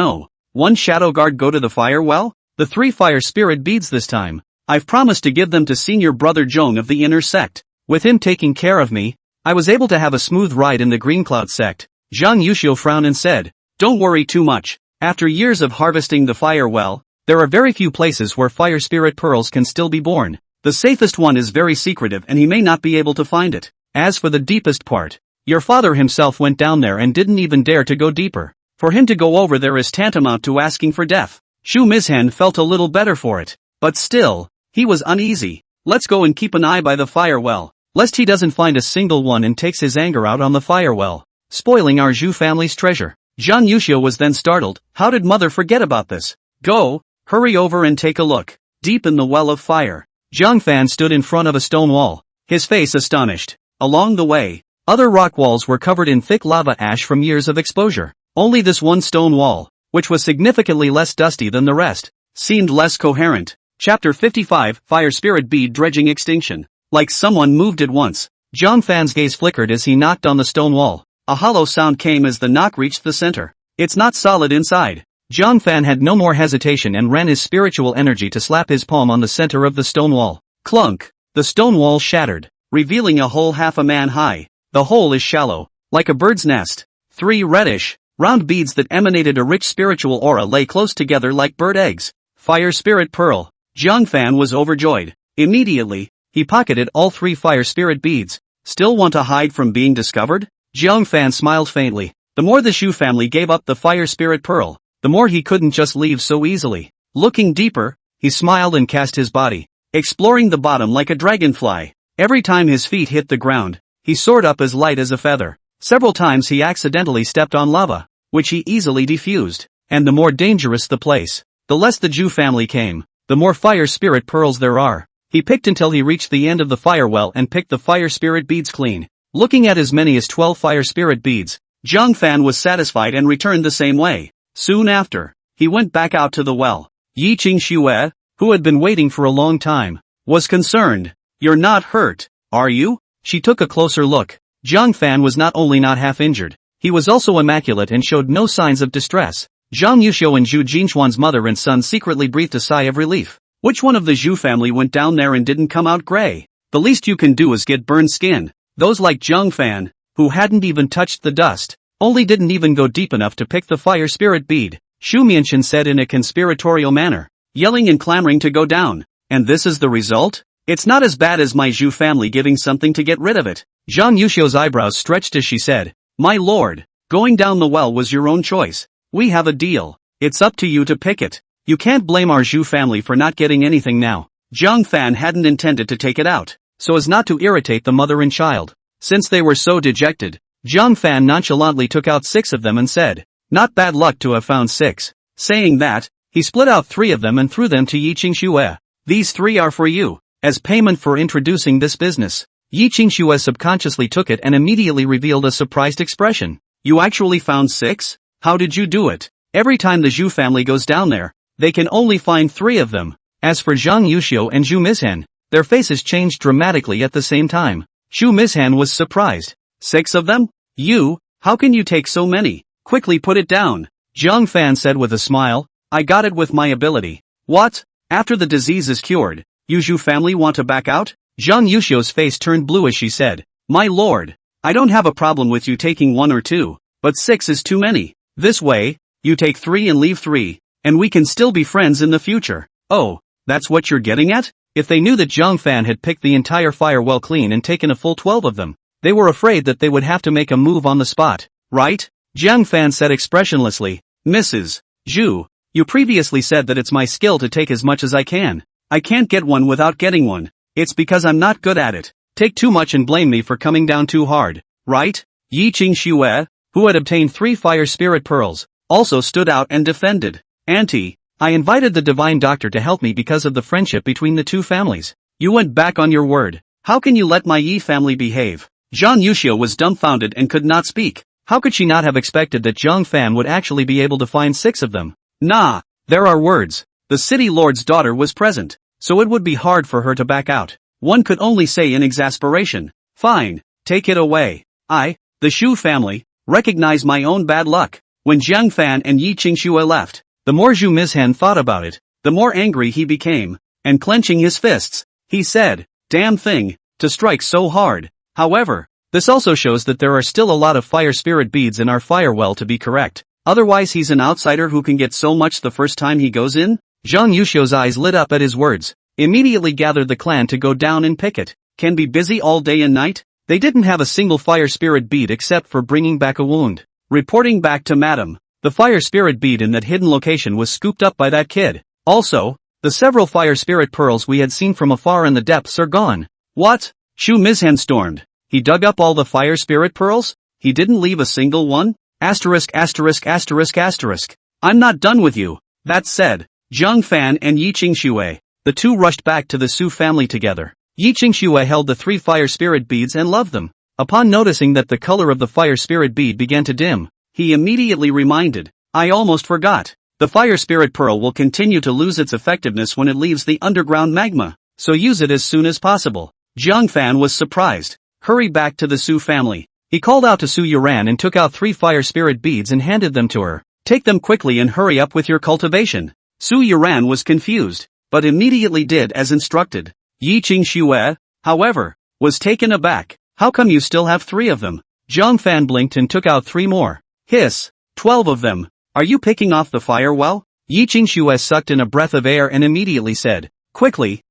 one shadow guard go to the fire well? The 3 fire spirit beads this time. I've promised to give them to senior brother Zhong of the inner sect. With him taking care of me, I was able to have a smooth ride in the Green Cloud sect." Zhang Yuxiu frowned and said, "Don't worry too much. After years of harvesting the fire well, there are very few places where fire spirit pearls can still be born. The safest one is very secretive and he may not be able to find it. As for the deepest part, your father himself went down there and didn't even dare to go deeper. For him to go over there is tantamount to asking for death." Shu Mizhen felt a little better for it, but still, he was uneasy. "Let's go and keep an eye by the fire well, lest he doesn't find a single one and takes his anger out on the fire well, spoiling our Zhu family's treasure." Zhang Yuxiu was then startled. How did mother forget about this? "Go, hurry over and take a look." Deep in the well of fire, Jiang Fan stood in front of a stone wall, his face astonished. Along the way, other rock walls were covered in thick lava ash from years of exposure. Only this one stone wall, which was significantly less dusty than the rest, seemed less coherent. Chapter 55, Fire Spirit Bead Dredging Extinction. Like someone moved it once. Jiang Fan's gaze flickered as he knocked on the stone wall. A hollow sound came as the knock reached the center. "It's not solid inside." Jiang Fan had no more hesitation and ran his spiritual energy to slap his palm on the center of the stone wall. Clunk! The stone wall shattered, revealing a hole half a man high. The hole is shallow, like a bird's nest. 3 reddish, round beads that emanated a rich spiritual aura lay close together like bird eggs. Fire Spirit Pearl. Jiang Fan was overjoyed. Immediately, he pocketed all 3 fire spirit beads. "Still want to hide from being discovered?" Jiang Fan smiled faintly. The more the Shu family gave up the fire spirit pearl, the more he couldn't just leave so easily. Looking deeper, he smiled and cast his body, exploring the bottom like a dragonfly. Every time his feet hit the ground, he soared up as light as a feather. Several times he accidentally stepped on lava, which he easily defused. And the more dangerous the place, the less the Zhu family came, the more fire spirit pearls there are. He picked until he reached the end of the fire well and picked the fire spirit beads clean. Looking at as many as 12 fire spirit beads, Jiang Fan was satisfied and returned the same way. Soon after, he went back out to the well. Yi Qingxue, who had been waiting for a long time, was concerned. "You're not hurt, are you?" She took a closer look. Jiang Fan was not only not half injured, he was also immaculate and showed no signs of distress. Zhang Yuxiu and Zhu Jinchuan's mother and son secretly breathed a sigh of relief. Which one of the Zhu family went down there and didn't come out gray? The least you can do is get burned skin. Those like Jiang Fan, who hadn't even touched the dust, only didn't even go deep enough to pick the fire spirit bead. Shu Mianchen said in a conspiratorial manner, yelling and clamoring to go down. "And this is the result? It's not as bad as my Zhu family giving something to get rid of it." Zhang Yuxiu's eyebrows stretched as she said, "My lord, going down the well was your own choice. We have a deal. It's up to you to pick it. You can't blame our Zhu family for not getting anything now." Jiang Fan hadn't intended to take it out, so as not to irritate the mother and child. Since they were so dejected, Jiang Fan nonchalantly took out 6 of them and said, "Not bad luck to have found 6. Saying that, he split out 3 of them and threw them to Yi Qingxue. "These 3 are for you, as payment for introducing this business." Yi Qingxue subconsciously took it and immediately revealed a surprised expression. "You actually found 6? How did you do it?" Every time the Zhu family goes down there, they can only find 3 of them. As for Zhang Yuxiu and Zhu Mizhen, their faces changed dramatically at the same time. Zhu Mizhen was surprised. 6 of them? You? How can you take so many? Quickly put it down. Jiang Fan said with a smile, "I got it with my ability." "What? After the disease is cured, you Zhu family want to back out?" Zhang Yuxiu's face turned blue as she said, "My lord, I don't have a problem with you taking 1 or 2, but 6 is too many. This way, you take 3 and leave 3, and we can still be friends in the future. Oh, that's what you're getting at? If they knew that Zhang Fan had picked the entire fire well clean and taken a full 12 of them, they were afraid that they would have to make a move on the spot, right? Zhang Fan said expressionlessly, Mrs. Zhu, you previously said that it's my skill to take as much as I can. I can't get one without getting one. It's because I'm not good at it. Take too much and blame me for coming down too hard, right? Yi Qingxue, who had obtained 3 fire spirit pearls, also stood out and defended. Auntie, I invited the divine doctor to help me because of the friendship between the two families. You went back on your word. How can you let my Yi family behave? Zhang Yuxiu was dumbfounded and could not speak. How could she not have expected that Zhang Fan would actually be able to find 6 of them? Nah, there are words. The city lord's daughter was present, so it would be hard for her to back out. One could only say in exasperation, fine, take it away. I, the Shu family, recognize my own bad luck. When Zhang Fan and Yi Qingxue left, the more Zhu Mizhen thought about it, the more angry he became, and clenching his fists, he said, damn thing, to strike so hard. However, this also shows that there are still a lot of fire spirit beads in our fire well to be correct. Otherwise he's an outsider who can get so much the first time he goes in? Zhang Yuxiu's eyes lit up at his words. Immediately gathered the clan to go down and pick it. Can be busy all day and night? They didn't have a single fire spirit bead except for bringing back a wound. Reporting back to Madam, the fire spirit bead in that hidden location was scooped up by that kid. Also, the several fire spirit pearls we had seen from afar in the depths are gone. What? Shu Mizhen stormed. He dug up all the fire spirit pearls? He didn't leave a single one? Asterisk. I'm not done with you. That said, Zhang Fan and Yi Qingxue, the two rushed back to the Su family together. Yi Qingxue held the 3 fire spirit beads and loved them. Upon noticing that the color of the fire spirit bead began to dim, he immediately reminded, I almost forgot. The fire spirit pearl will continue to lose its effectiveness when it leaves the underground magma, so use it as soon as possible. Zhang Fan was surprised. Hurry back to the Su family. He called out to Su Yuran and took out 3 fire spirit beads and handed them to her. Take them quickly and hurry up with your cultivation. Su Yuran was confused, but immediately did as instructed. Yi Qingxue, however, was taken aback. How come you still have 3 of them? Zhang Fan blinked and took out 3 more. Hiss, 12 of them. Are you picking off the fire well? Yi Qingxue sucked in a breath of air and immediately said, quickly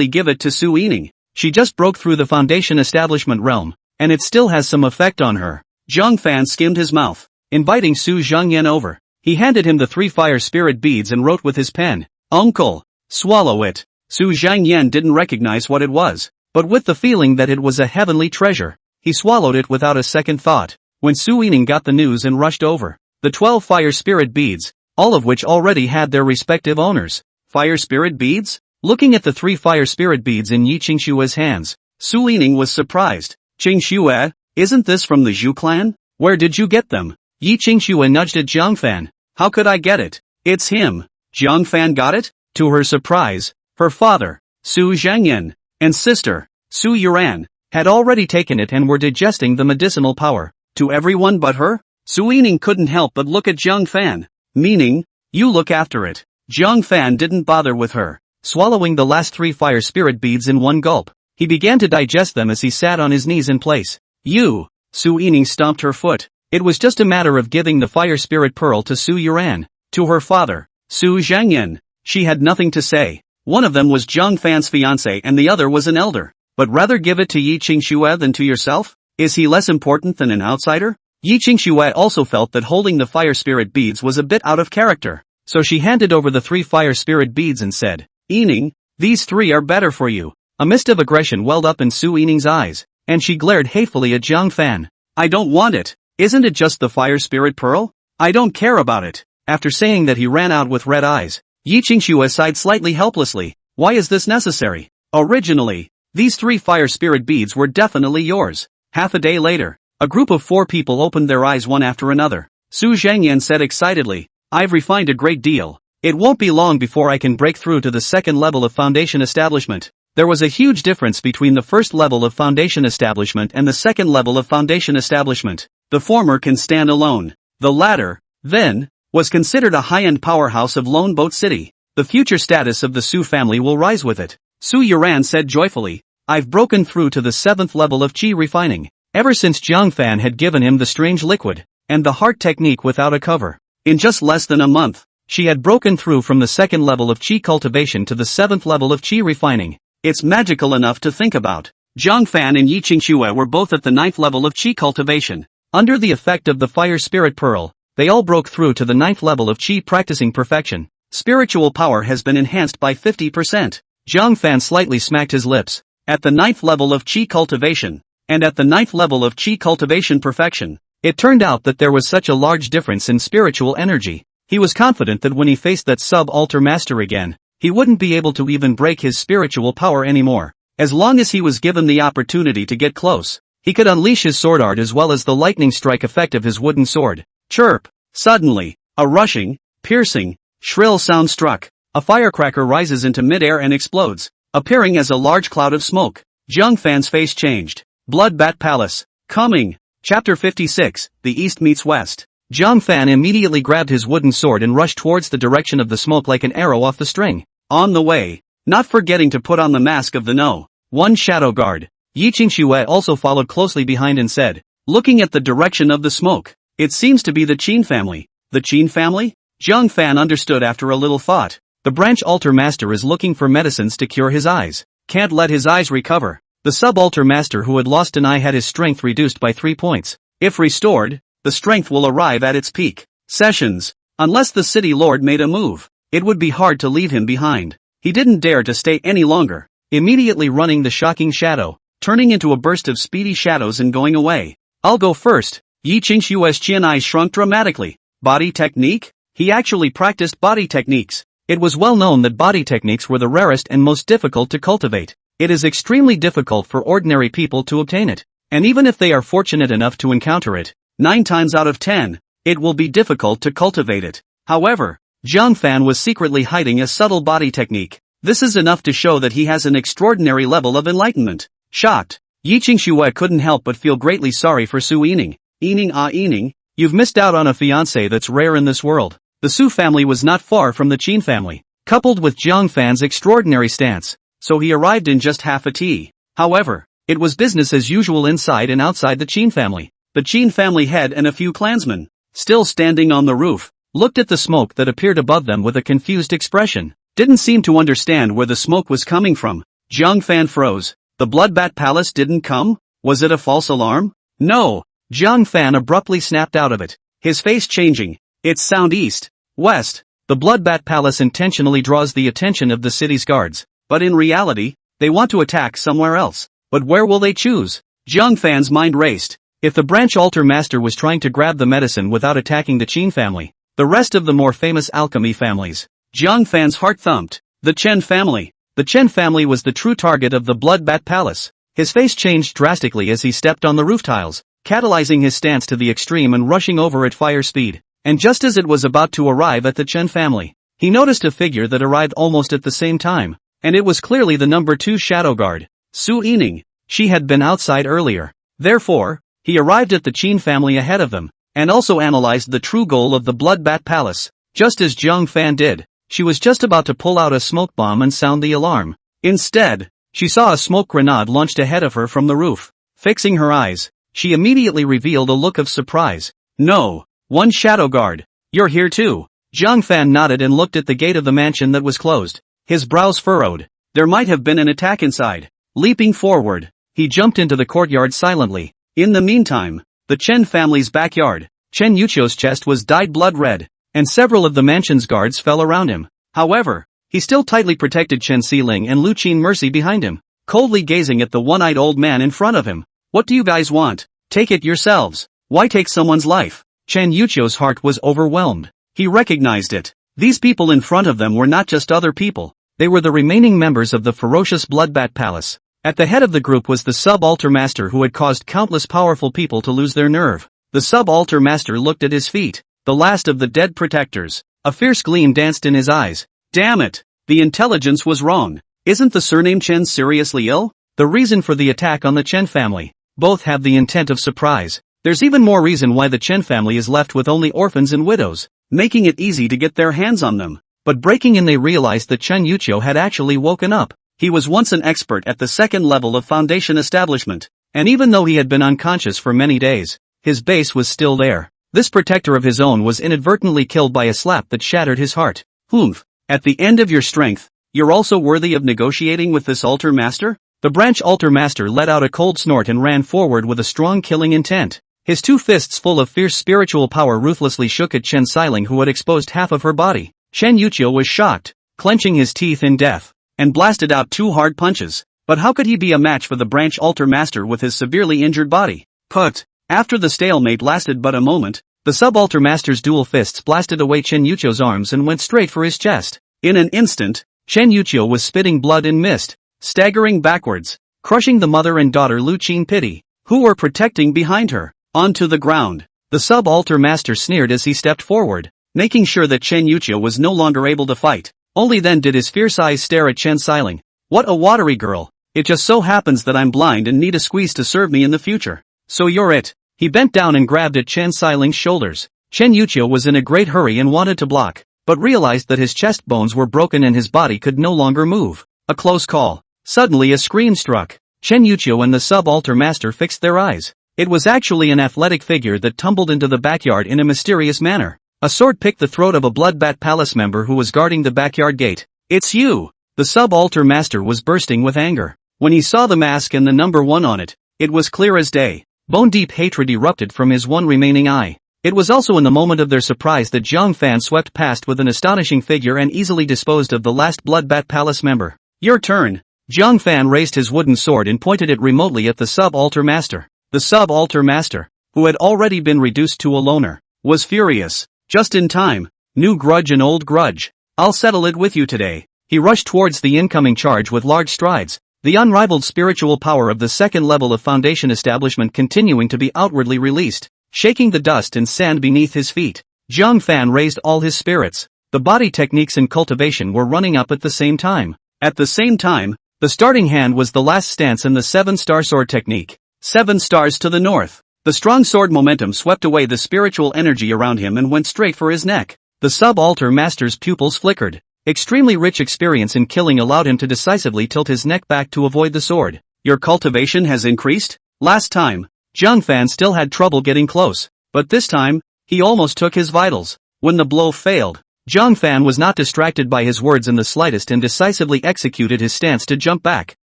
give it to Su Yining. She just broke through the foundation establishment realm, and it still has some effect on her. Zhang Fan skimmed his mouth, inviting Su Zhangyan over. He handed him the 3 fire spirit beads and wrote with his pen, Uncle, swallow it. Su Zhangyan didn't recognize what it was, but with the feeling that it was a heavenly treasure, he swallowed it without a second thought. When Su Yining got the news and rushed over, the 12 fire spirit beads, all of which already had their respective owners. Fire spirit beads? Looking at the 3 fire spirit beads in Yi Qingxue's hands, Su Yining was surprised. Qingxue, isn't this from the Zhu clan? Where did you get them? Yi Qingxue nudged at Zhang Fan. How could I get it? It's him. Zhang Fan got it? To her surprise, her father, Su Zhangyan, and sister, Su Yuran, had already taken it and were digesting the medicinal power. To everyone but her? Su Yining couldn't help but look at Zhang Fan. Meaning, you look after it. Zhang Fan didn't bother with her. Swallowing the last 3 fire spirit beads in one gulp, he began to digest them as he sat on his knees in place. You! Su Yining stomped her foot. It was just a matter of giving the fire spirit pearl to Su Yuran. To her father, Su Zhangyan, she had nothing to say. One of them was Zhang Fan's fiancé and the other was an elder. But rather give it to Yi Qingxue than to yourself? Is he less important than an outsider? Yi Qingxue also felt that holding the fire spirit beads was a bit out of character, so she handed over the 3 fire spirit beads and said, Yining, these 3 are better for you. A mist of aggression welled up in Su Yining's eyes, and she glared hatefully at Zhang Fan. I don't want it. Isn't it just the fire spirit pearl? I don't care about it. After saying that he ran out with red eyes. Yi Qingxue sighed slightly helplessly. Why is this necessary? Originally, these 3 fire spirit beads were definitely yours. Half a day later, a group of 4 people opened their eyes one after another. Su Zhangyan said excitedly, I've refined a great deal. It won't be long before I can break through to the 2nd level of foundation establishment. There was a huge difference between the 1st level of foundation establishment and the 2nd level of foundation establishment. The former can stand alone. The latter, then, was considered a high-end powerhouse of Lone Boat City. The future status of the Su family will rise with it. Su Yuran said joyfully, I've broken through to the 7th level of qi refining. ever since Jiang Fan had given him the strange liquid, and the heart technique without a cover. In just less than a month, she had broken through from the 2nd level of Qi cultivation to the 7th level of Qi refining. It's magical enough to think about. Jiang Fan and Yi Qingxue were both at the 9th level of Qi cultivation. Under the effect of the Fire Spirit Pearl, they all broke through to the 9th level of Qi practicing perfection. Spiritual power has been enhanced by 50%. Jiang Fan slightly smacked his lips. At the 9th level of Qi cultivation, and at the 9th level of Qi cultivation perfection, it turned out that there was such a large difference in spiritual energy. He was confident that when he faced that sub-altar master again, he wouldn't be able to even break his spiritual power anymore. As long as he was given the opportunity to get close, he could unleash his sword art as well as the lightning strike effect of his wooden sword. Chirp! Suddenly, a rushing, piercing, shrill sound struck. A firecracker rises into midair and explodes, appearing as a large cloud of smoke. Jiang Fan's face changed. Bloodbat Palace. Coming. Chapter 56, The East Meets West. Jiang Fan immediately grabbed his wooden sword and rushed towards the direction of the smoke like an arrow off the string. On the way, not forgetting to put on the mask of the No. 1 Shadow Guard. Yi Qingxue also followed closely behind and said, looking at the direction of the smoke, it seems to be the Qin family. The Qin family? Jiang Fan understood after a little thought. The branch altar master is looking for medicines to cure his eyes. Can't let his eyes recover. The sub-altar master who had lost an eye had his strength reduced by 3 points. If restored, the strength will arrive at its peak. Sessions. Unless the city lord made a move, it would be hard to leave him behind. He didn't dare to stay any longer. Immediately running the shocking shadow, turning into a burst of speedy shadows and going away. I'll go first. Yi Qingxue's chin eyes shrunk dramatically. Body technique? He actually practiced body techniques. It was well known that body techniques were the rarest and most difficult to cultivate. It is extremely difficult for ordinary people to obtain it. And even if they are fortunate enough to encounter it, 9 times out of 10, it will be difficult to cultivate it. However, Jiang Fan was secretly hiding a subtle body technique. This is enough to show that he has an extraordinary level of enlightenment. Shocked, Yi Qingxue couldn't help but feel greatly sorry for Su Yining. Yining, you've missed out on a fiancé that's rare in this world. The Su family was not far from the Qin family, coupled with Jiang Fan's extraordinary stance, so he arrived in just half a tea. However, it was business as usual inside and outside the Qin family. The Qin family head and a few clansmen, still standing on the roof, looked at the smoke that appeared above them with a confused expression. Didn't seem to understand where the smoke was coming from. Jiang Fan froze. The Bloodbat Palace didn't come? Was it a false alarm? No. Jiang Fan abruptly snapped out of it, his face changing. It's sound east. West. The Bloodbat Palace intentionally draws the attention of the city's guards, but in reality, they want to attack somewhere else. But where will they choose? Jiang Fan's mind raced. If the branch altar master was trying to grab the medicine without attacking the Qin family, the rest of the more famous alchemy families, Jiang Fan's heart thumped. The Chen family. The Chen family was the true target of the Bloodbat Palace. His face changed drastically as he stepped on the roof tiles, catalyzing his stance to the extreme and rushing over at fire speed. And just as it was about to arrive at the Chen family, he noticed a figure that arrived almost at the same time, and it was clearly the number 2 shadow guard, Su Yining. She had been outside earlier. Therefore, he arrived at the Qin family ahead of them, and also analyzed the true goal of the Bloodbat Palace. Just as Jiang Fan did, she was just about to pull out a smoke bomb and sound the alarm. Instead, she saw a smoke grenade launched ahead of her from the roof. Fixing her eyes, she immediately revealed a look of surprise. No. 1 shadow guard. You're here too. Jiang Fan nodded and looked at the gate of the mansion that was closed. His brows furrowed. There might have been an attack inside. Leaping forward, he jumped into the courtyard silently. In the meantime, the Chen family's backyard, Chen Yuchio's chest was dyed blood red, and several of the mansion's guards fell around him. However, he still tightly protected Chen Xiling and Lu Qin Mercy behind him, coldly gazing at the one-eyed old man in front of him. What do you guys want? Take it yourselves. Why take someone's life? Chen Yuchio's heart was overwhelmed. He recognized it. These people in front of them were not just other people. They were the remaining members of the ferocious Bloodbat Palace. At the head of the group was the sub-altar master who had caused countless powerful people to lose their nerve. The sub-altar master looked at his feet, the last of the dead protectors. A fierce gleam danced in his eyes. Damn it! The intelligence was wrong. Isn't the surname Chen seriously ill? The reason for the attack on the Chen family. Both have the intent of surprise. There's even more reason why the Chen family is left with only orphans and widows, making it easy to get their hands on them. But breaking in, they realized that Chen Yuchio had actually woken up. He was once an expert at the 2nd level of Foundation establishment. and even though he had been unconscious for many days, his base was still there. This protector of his own was inadvertently killed by a slap that shattered his heart. Humph. At the end of your strength, you're also worthy of negotiating with this altar master? The branch altar master let out a cold snort and ran forward with a strong killing intent. His two fists full of fierce spiritual power ruthlessly shook at Chen Xiling, who had exposed half of her body. Shen Yuqiu was shocked, clenching his teeth in death, and blasted out two hard punches. But how could he be a match for the branch altar master with his severely injured body? Put. After the stalemate lasted but a moment, the subaltar master's dual fists blasted away Chen Yuqiu's arms and went straight for his chest. In an instant, Chen Yuqiu was spitting blood and mist, staggering backwards, crushing the mother and daughter Lu Qin Pity, who were protecting behind her, onto the ground. The subaltar master sneered as he stepped forward, making sure that Chen Yuqiu was no longer able to fight. Only then did his fierce eyes stare at Chen Xiling. What a watery girl. It just so happens that I'm blind and need a squeeze to serve me in the future. So you're it. He bent down and grabbed at Chen Xiling's shoulders. Chen Yuqiu was in a great hurry and wanted to block, but realized that his chest bones were broken and his body could no longer move. A close call. Suddenly a scream struck. Chen Yuqiu and the subaltar master fixed their eyes. It was actually an athletic figure that tumbled into the backyard in a mysterious manner. A sword picked the throat of a Bloodbat Palace member who was guarding the backyard gate. It's you! The subaltar master was bursting with anger. When he saw the mask and the number 1 on it, it was clear as day. Bone-deep hatred erupted from his one remaining eye. It was also in the moment of their surprise that Zhang Fan swept past with an astonishing figure and easily disposed of the last Bloodbat Palace member. Your turn. Zhang Fan raised his wooden sword and pointed it remotely at the subaltar master. The subaltar master, who had already been reduced to a loner, was furious. Just in time. New grudge and old grudge. I'll settle it with you today. He rushed towards the incoming charge with large strides, the unrivaled spiritual power of the second level of Foundation establishment continuing to be outwardly released, shaking the dust and sand beneath his feet. Zhang Fan raised all his spirits. The body techniques and cultivation were running up at the same time. At the same time, the starting hand was the last stance in the 7-star sword technique. 7 stars to the north. The strong sword momentum swept away the spiritual energy around him and went straight for his neck. The subaltar master's pupils flickered. Extremely rich experience in killing allowed him to decisively tilt his neck back to avoid the sword. Your cultivation has increased? Last time, Zhang Fan still had trouble getting close, but this time, he almost took his vitals. When the blow failed, Zhang Fan was not distracted by his words in the slightest and decisively executed his stance to jump back.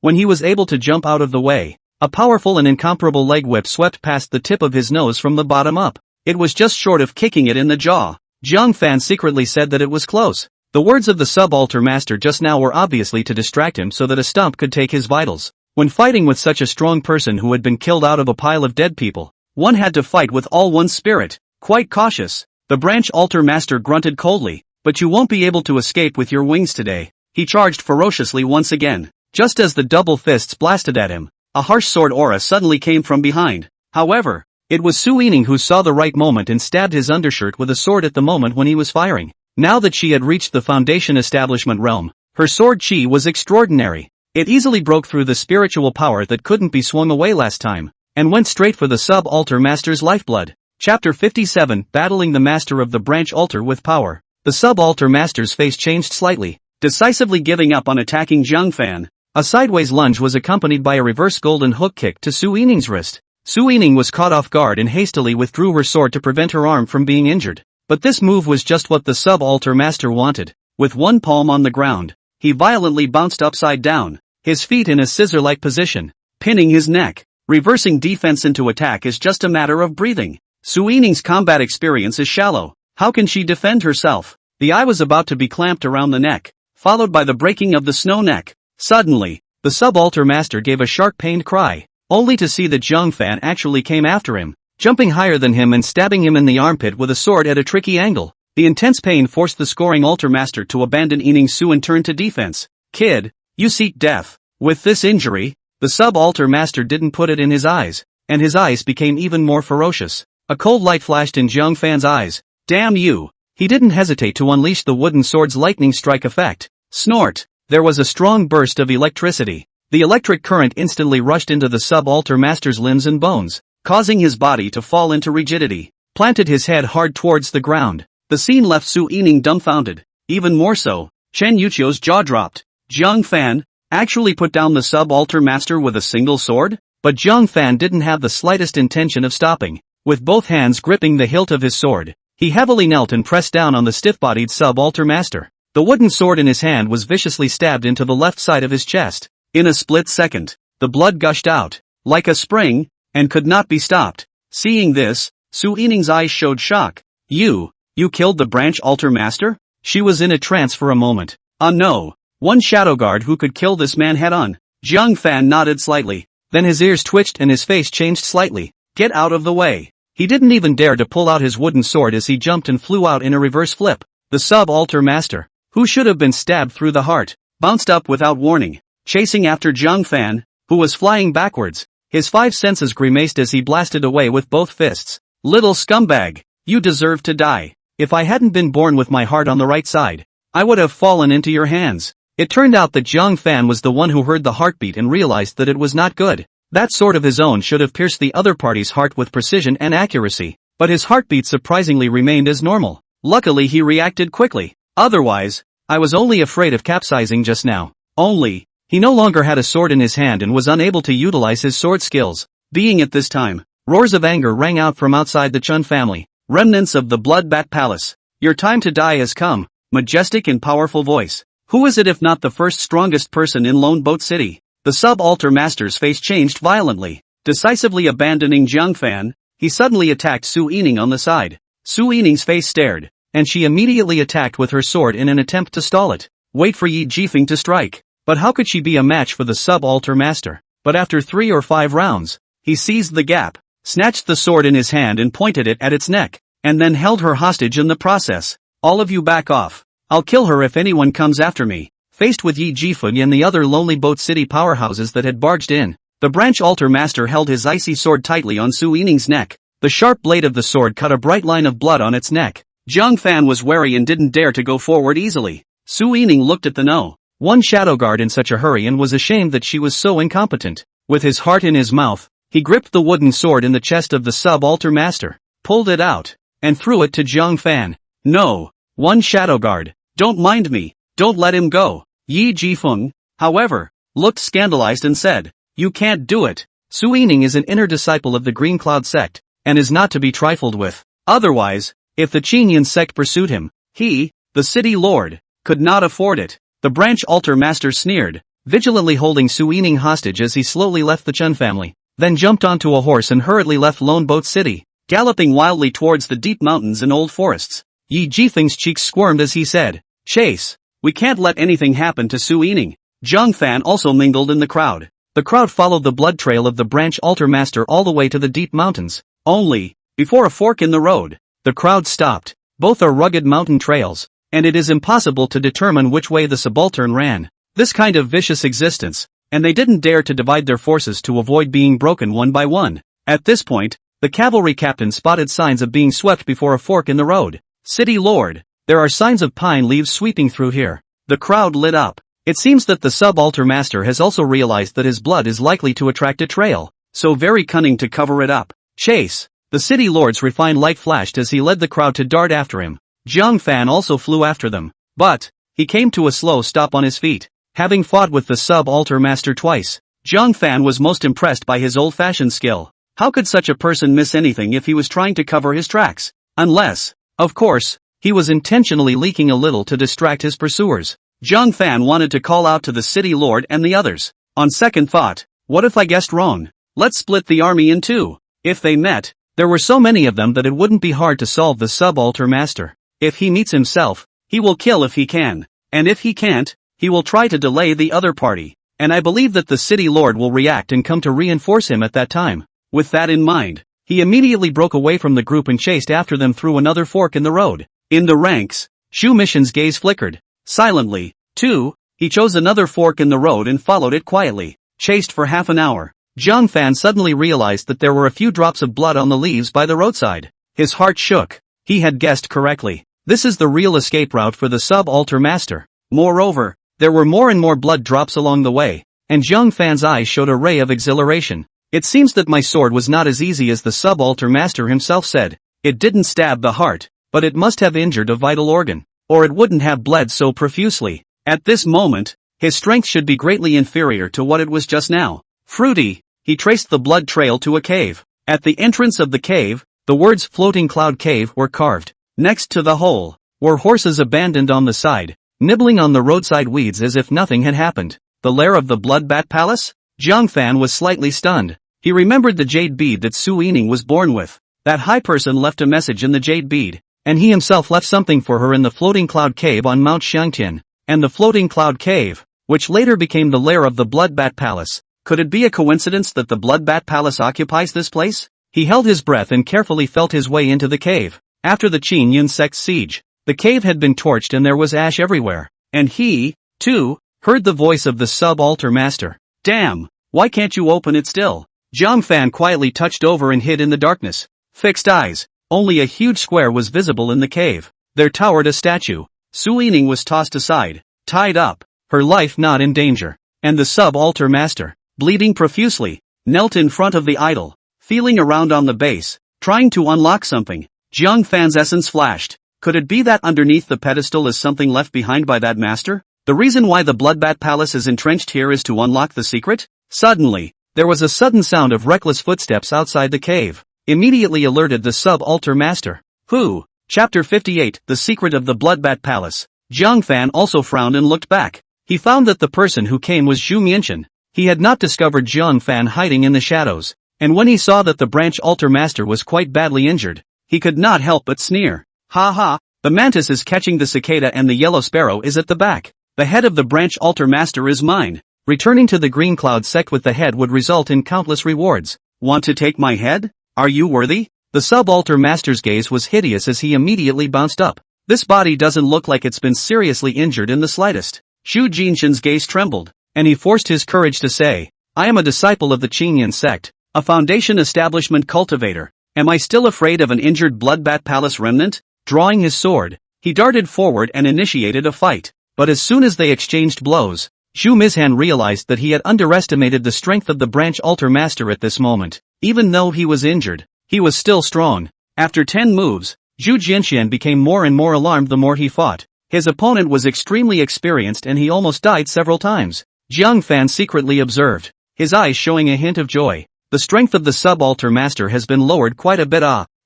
When he was able to jump out of the way, a powerful and incomparable leg whip swept past the tip of his nose from the bottom up. It was just short of kicking it in the jaw. Zhang Fan secretly said that it was close. The words of the subaltar master just now were obviously to distract him so that a stump could take his vitals. When fighting with such a strong person who had been killed out of a pile of dead people, one had to fight with all one's spirit. Quite cautious. The branch altar master grunted coldly. But you won't be able to escape with your wings today. He charged ferociously once again. Just as the double fists blasted at him, a harsh sword aura suddenly came from behind. However, it was Su Yining who saw the right moment and stabbed his undershirt with a sword at the moment when he was firing. Now that she had reached the Foundation establishment realm, her sword chi was extraordinary. It easily broke through the spiritual power that couldn't be swung away last time, and went straight for the subaltar master's lifeblood. Chapter 57, Battling the Master of the Branch Altar with Power. The subaltar master's face changed slightly, decisively giving up on attacking Zhang Fan. A sideways lunge was accompanied by a reverse golden hook kick to Su Yining's wrist. Su Yining was caught off guard and hastily withdrew her sword to prevent her arm from being injured. But this move was just what the subaltar master wanted. With one palm on the ground, he violently bounced upside down, his feet in a scissor-like position, pinning his neck. Reversing defense into attack is just a matter of breathing. Su Yining's combat experience is shallow. How can she defend herself? The eye was about to be clamped around the neck, followed by the breaking of the snow neck. Suddenly, the subaltar master gave a sharp pained cry, only to see that Zhang Fan actually came after him, jumping higher than him and stabbing him in the armpit with a sword at a tricky angle. The intense pain forced the scoring altar master to abandon Yining Su and turn to defense. Kid, you seek death. With this injury, the subaltar master didn't put it in his eyes, and his eyes became even more ferocious. A cold light flashed in Zhang Fan's eyes. Damn you! He didn't hesitate to unleash the wooden sword's lightning strike effect. Snort! There was a strong burst of electricity. The electric current instantly rushed into the subaltar master's limbs and bones, causing his body to fall into rigidity, planted his head hard towards the ground. The scene left Su Yining dumbfounded. Even more so, Chen Yuqiu's jaw dropped. Zhang Fan actually put down the subaltar master with a single sword? But Jiang Fan didn't have the slightest intention of stopping. With both hands gripping the hilt of his sword, he heavily knelt and pressed down on the stiff-bodied sub-altar master. The wooden sword in his hand was viciously stabbed into the left side of his chest. In a split second, the blood gushed out, like a spring, and could not be stopped. Seeing this, Su Yining's eyes showed shock. You killed the branch altar master? She was in a trance for a moment. No. One shadow guard who could kill this man head-on. Jiang Fan nodded slightly. Then his ears twitched and his face changed slightly. Get out of the way. He didn't even dare to pull out his wooden sword as he jumped and flew out in a reverse flip. The sub-altar master, who should have been stabbed through the heart, bounced up without warning, chasing after Jiang Fan, who was flying backwards. His five senses grimaced as he blasted away with both fists. Little scumbag, you deserve to die. If I hadn't been born with my heart on the right side, I would have fallen into your hands. It turned out that Jiang Fan was the one who heard the heartbeat and realized that it was not good. That sword of his own should have pierced the other party's heart with precision and accuracy, but his heartbeat surprisingly remained as normal. Luckily he reacted quickly. Otherwise, I was only afraid of capsizing just now. Only, he no longer had a sword in his hand and was unable to utilize his sword skills. Being at this time, roars of anger rang out from outside the Chun family. Remnants of the Bloodbat Palace. Your time to die has come. Majestic and powerful voice. Who is it if not the first strongest person in Lone Boat City? The sub-altar master's face changed violently. Decisively abandoning Jiang Fan, he suddenly attacked Su Yining on the side. Su Yining's face stared, and she immediately attacked with her sword in an attempt to stall it. Wait for Yi Jifeng to strike. But how could she be a match for the sub-altar master? But after 3 or 5 rounds, he seized the gap, snatched the sword in his hand and pointed it at its neck, and then held her hostage in the process. All of you back off. I'll kill her if anyone comes after me. Faced with Yi Jifeng and the other Lonely Boat City powerhouses that had barged in, the branch altar master held his icy sword tightly on Su Yining's neck. The sharp blade of the sword cut a bright line of blood on its neck. Jiang Fan was wary and didn't dare to go forward easily. Su Yining looked at the one shadow guard in such a hurry and was ashamed that she was so incompetent. With his heart in his mouth, he gripped the wooden sword in the chest of the sub-altar master, pulled it out, and threw it to Jiang Fan. No, one shadow guard, don't mind me, don't let him go. Yi Jifeng, however, looked scandalized and said, you can't do it. Su Yining is an inner disciple of the Green Cloud sect, and is not to be trifled with. Otherwise, if the Qinyan sect pursued him, he, the city lord, could not afford it. The branch altar master sneered, vigilantly holding Su Yining hostage as he slowly left the Chun family, then jumped onto a horse and hurriedly left Lone Boat City, galloping wildly towards the deep mountains and old forests. Yi Jifeng's cheeks squirmed as he said, chase. We can't let anything happen to Su Yining. Jiang Fan also mingled in the crowd. The crowd followed the blood trail of the branch altar master all the way to the deep mountains. Only, before a fork in the road, the crowd stopped. Both are rugged mountain trails, and it is impossible to determine which way the subaltern ran. This kind of vicious existence, and they didn't dare to divide their forces to avoid being broken one by one. At this point, the cavalry captain spotted signs of being swept before a fork in the road. City Lord, there are signs of pine leaves sweeping through here. The crowd lit up. It seems that the sub-altar master has also realized that his blood is likely to attract a trail, so very cunning to cover it up. Chase. The city lord's refined light flashed as he led the crowd to dart after him. Jiang Fan also flew after them, but he came to a slow stop on his feet. Having fought with the sub-altar master twice, Jiang Fan was most impressed by his old-fashioned skill. How could such a person miss anything if he was trying to cover his tracks? Unless, of course, he was intentionally leaking a little to distract his pursuers. Jiang Fan wanted to call out to the city lord and the others. On second thought, what if I guessed wrong? Let's split the army in two. If they met, there were so many of them that it wouldn't be hard to solve the sub-altar master. If he meets himself, he will kill if he can. And if he can't, he will try to delay the other party. And I believe that the city lord will react and come to reinforce him at that time. With that in mind, he immediately broke away from the group and chased after them through another fork in the road. In the ranks, Shu Mission's gaze flickered. Silently, too, he chose another fork in the road and followed it quietly. Chased for half an hour, Jiang Fan suddenly realized that there were a few drops of blood on the leaves by the roadside. His heart shook. He had guessed correctly. This is the real escape route for the sub-altar master. Moreover, there were more and more blood drops along the way, and Jiang Fan's eyes showed a ray of exhilaration. It seems that my sword was not as easy as the sub-altar master himself said. It didn't stab the heart, but it must have injured a vital organ, or it wouldn't have bled so profusely. At this moment, his strength should be greatly inferior to what it was just now. Fruity, he traced the blood trail to a cave. At the entrance of the cave, the words "Floating Cloud Cave" were carved. Next to the hole were horses abandoned on the side, nibbling on the roadside weeds as if nothing had happened. The lair of the Blood Bat Palace? Jiang Fan was slightly stunned. He remembered the jade bead that Su Yining was born with. That high person left a message in the jade bead, and he himself left something for her in the Floating Cloud Cave on Mount Xiangtian. And the Floating Cloud Cave, which later became the lair of the Blood Bat Palace. Could it be a coincidence that the Blood Bat Palace occupies this place? He held his breath and carefully felt his way into the cave. After the Qin Yun sect's siege, the cave had been torched and there was ash everywhere. And he, too, heard the voice of the sub-altar master. Damn, why can't you open it still? Jiang Fan quietly touched over and hid in the darkness. Fixed eyes. Only a huge square was visible in the cave. There towered a statue. Su Yining was tossed aside, tied up, her life not in danger. And the sub-altar master, bleeding profusely, knelt in front of the idol, feeling around on the base, trying to unlock something. Jiang Fan's essence flashed. Could it be that underneath the pedestal is something left behind by that master? The reason why the Bloodbat Palace is entrenched here is to unlock the secret? Suddenly, there was a sudden sound of reckless footsteps outside the cave. Immediately alerted the sub-altar master. Who? Chapter 58, The Secret of the Bloodbat Palace. Jiang Fan also frowned and looked back. He found that the person who came was Zhu Mianchen. He had not discovered Jiang Fan hiding in the shadows, and when he saw that the branch altar master was quite badly injured, he could not help but sneer. Ha ha, the mantis is catching the cicada and the yellow sparrow is at the back. The head of the branch altar master is mine. Returning to the Green Cloud sect with the head would result in countless rewards. Want to take my head? Are you worthy? The sub-altar master's gaze was hideous as he immediately bounced up. This body doesn't look like it's been seriously injured in the slightest. Zhu Jinshan's gaze trembled, and he forced his courage to say, I am a disciple of the Qinyan sect, a foundation establishment cultivator. Am I still afraid of an injured Bloodbat Palace remnant? Drawing his sword, he darted forward and initiated a fight. But as soon as they exchanged blows, Zhu Mizhan realized that he had underestimated the strength of the branch altar master at this moment. Even though he was injured, he was still strong. After 10 moves, Zhu Jinshan became more and more alarmed the more he fought. His opponent was extremely experienced and he almost died several times. Jiang Fan secretly observed, his eyes showing a hint of joy. The strength of the sub-altar master has been lowered quite a bit.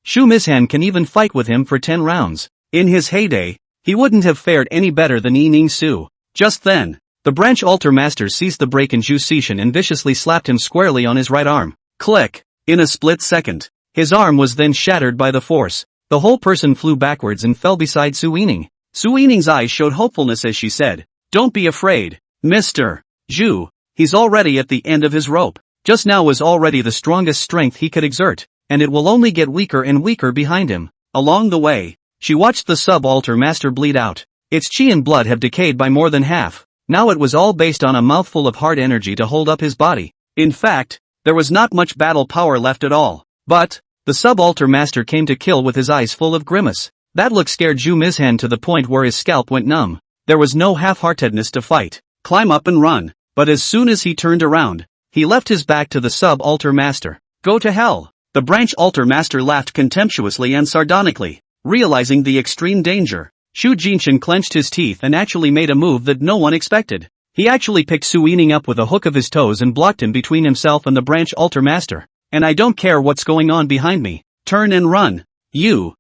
Zhu Mizhan can even fight with him for 10 rounds. In his heyday, he wouldn't have fared any better than Yining Su. Just then, the branch altar master seized the break in Zhu Xishan and viciously slapped him squarely on his right arm. Click! In a split second, his arm was then shattered by the force. The whole person flew backwards and fell beside Su Yining. Su Yining's eyes showed hopefulness as she said, Don't be afraid, Mr. Zhu, he's already at the end of his rope. Just now was already the strongest strength he could exert, and it will only get weaker and weaker behind him. Along the way, she watched the sub-altar master bleed out. Its chi and blood have decayed by more than half. Now it was all based on a mouthful of hard energy to hold up his body. In fact, there was not much battle power left at all. But, the sub-altar master came to kill with his eyes full of grimace. That look scared Zhu Mizhan to the point where his scalp went numb. There was no half-heartedness to fight, climb up and run. But as soon as he turned around, he left his back to the sub-altar master. Go to hell! The branch altar master laughed contemptuously and sardonically. Realizing the extreme danger, Zhu Jinshan clenched his teeth and actually made a move that no one expected. He actually picked Su Yining up with a hook of his toes and blocked him between himself and the branch altar master. And I don't care what's going on behind me. Turn and run. You.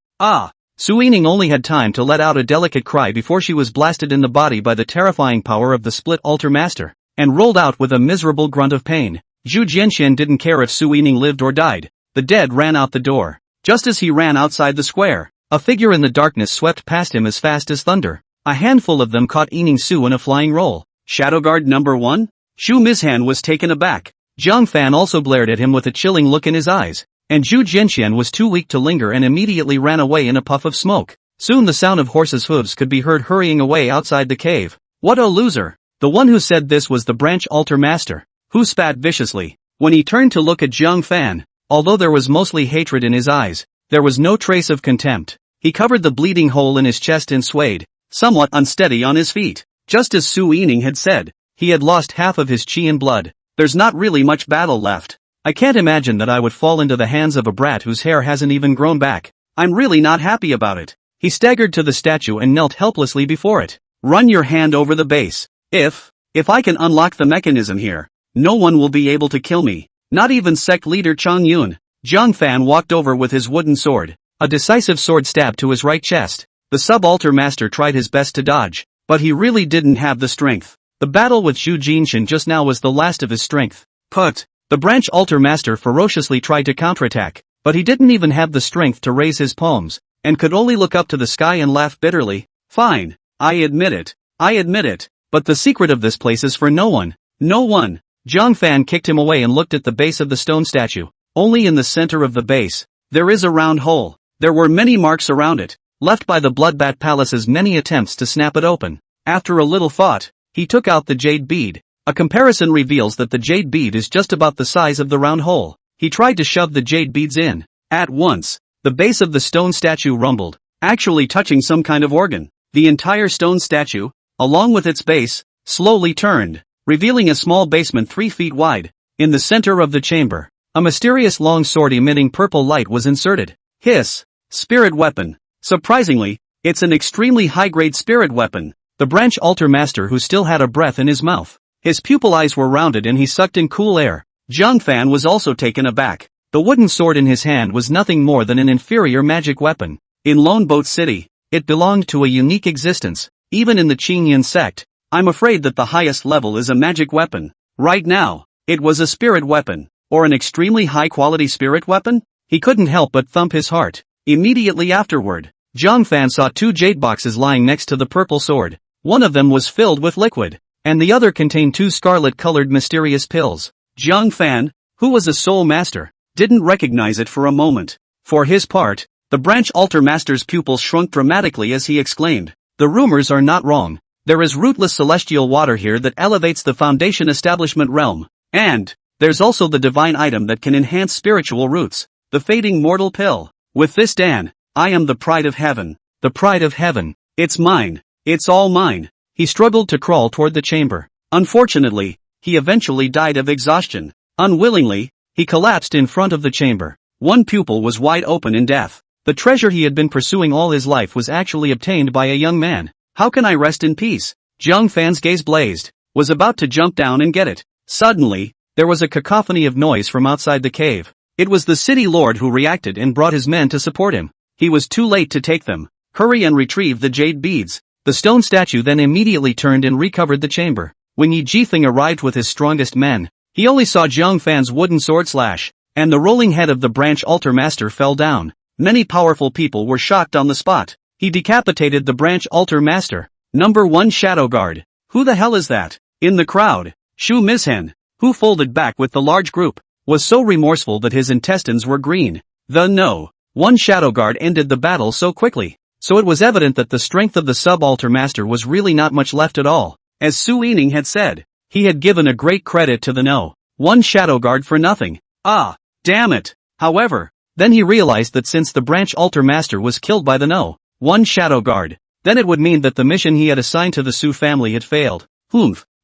Su Yining only had time to let out a delicate cry before she was blasted in the body by the terrifying power of the split altar master, and rolled out with a miserable grunt of pain. Zhu Jinshan didn't care if Su Yining lived or died. The dead ran out the door. Just as he ran outside the square, a figure in the darkness swept past him as fast as thunder. A handful of them caught Yining Su in a flying roll. Shadowguard number 1? Zhu Mizhan was taken aback. Jiang Fan also glared at him with a chilling look in his eyes. And Zhu Jinshan was too weak to linger and immediately ran away in a puff of smoke. Soon the sound of horses' hooves could be heard hurrying away outside the cave. What a loser! The one who said this was the branch altar master, who spat viciously. When he turned to look at Jiang Fan, although there was mostly hatred in his eyes, there was no trace of contempt. He covered the bleeding hole in his chest and swayed, somewhat unsteady on his feet. Just as Su Yining had said, he had lost half of his chi and blood. There's not really much battle left. I can't imagine that I would fall into the hands of a brat whose hair hasn't even grown back. I'm really not happy about it. He staggered to the statue and knelt helplessly before it. Run your hand over the base. If I can unlock the mechanism here, no one will be able to kill me. Not even sect leader Chang Yun. Jiang Fan walked over with his wooden sword. A decisive sword stab to his right chest. The sub-altar master tried his best to dodge, but he really didn't have the strength. The battle with Zhu Jinshan just now was the last of his strength. The branch altar master ferociously tried to counterattack, but he didn't even have the strength to raise his palms, and could only look up to the sky and laugh bitterly. Fine, I admit it, but the secret of this place is for no one. No one. Jiang Fan kicked him away and looked at the base of the stone statue. Only in the center of the base, there is a round hole. There were many marks around it, left by the Bloodbat Palace's many attempts to snap it open. After a little thought, he took out the jade bead. A comparison reveals that the jade bead is just about the size of the round hole. He tried to shove the jade beads in. At once, the base of the stone statue rumbled, actually touching some kind of organ. The entire stone statue, along with its base, slowly turned, revealing a small basement 3 feet wide. In the center of the chamber, a mysterious long sword emitting purple light was inserted. Hiss! Spirit weapon. Surprisingly, it's an extremely high-grade spirit weapon. The branch altar master who still had a breath in his mouth. His pupil eyes were rounded and he sucked in cool air. Jiang Fan was also taken aback. The wooden sword in his hand was nothing more than an inferior magic weapon. In Lone Boat City, it belonged to a unique existence. Even in the Qingyan sect, I'm afraid that the highest level is a magic weapon. Right now, it was a spirit weapon, or an extremely high-quality spirit weapon? He couldn't help but thump his heart. Immediately afterward, Jiang Fan saw 2 jade boxes lying next to the purple sword. One of them was filled with liquid, and the other contained 2 scarlet-colored mysterious pills. Jiang Fan, who was a soul master, didn't recognize it for a moment. For his part, the branch altar master's pupils shrunk dramatically as he exclaimed, "The rumors are not wrong. There is rootless celestial water here that elevates the foundation establishment realm. And there's also the divine item that can enhance spiritual roots, the fading mortal pill. With this Dan, I am the pride of heaven. The pride of heaven. It's mine. It's all mine." He struggled to crawl toward the chamber. Unfortunately, he eventually died of exhaustion. Unwillingly, he collapsed in front of the chamber. One pupil was wide open in death. The treasure he had been pursuing all his life was actually obtained by a young man. How can I rest in peace? Jiang Fan's gaze blazed, was about to jump down and get it. Suddenly, there was a cacophony of noise from outside the cave. It was the city lord who reacted and brought his men to support him. He was too late to take them. Hurry and retrieve the jade beads. The stone statue then immediately turned and recovered the chamber. When Yi Jifeng arrived with his strongest men, he only saw Jiang Fan's wooden sword slash, and the rolling head of the branch altar master fell down. Many powerful people were shocked on the spot. He decapitated the branch altar master. Number 1 Shadow Guard. Who the hell is that? In the crowd, Shu Mizhen, who folded back with the large group, was so remorseful that his intestines were green. The No. 1 Shadow Guard ended the battle so quickly. So it was evident that the strength of the sub-altar master was really not much left at all. As Su Yining had said, he had given a great credit to the No. 1 Shadow Guard for nothing. Ah, damn it. However, then he realized that since the branch altar master was killed by the No. 1 Shadow Guard, then it would mean that the mission he had assigned to the Su family had failed.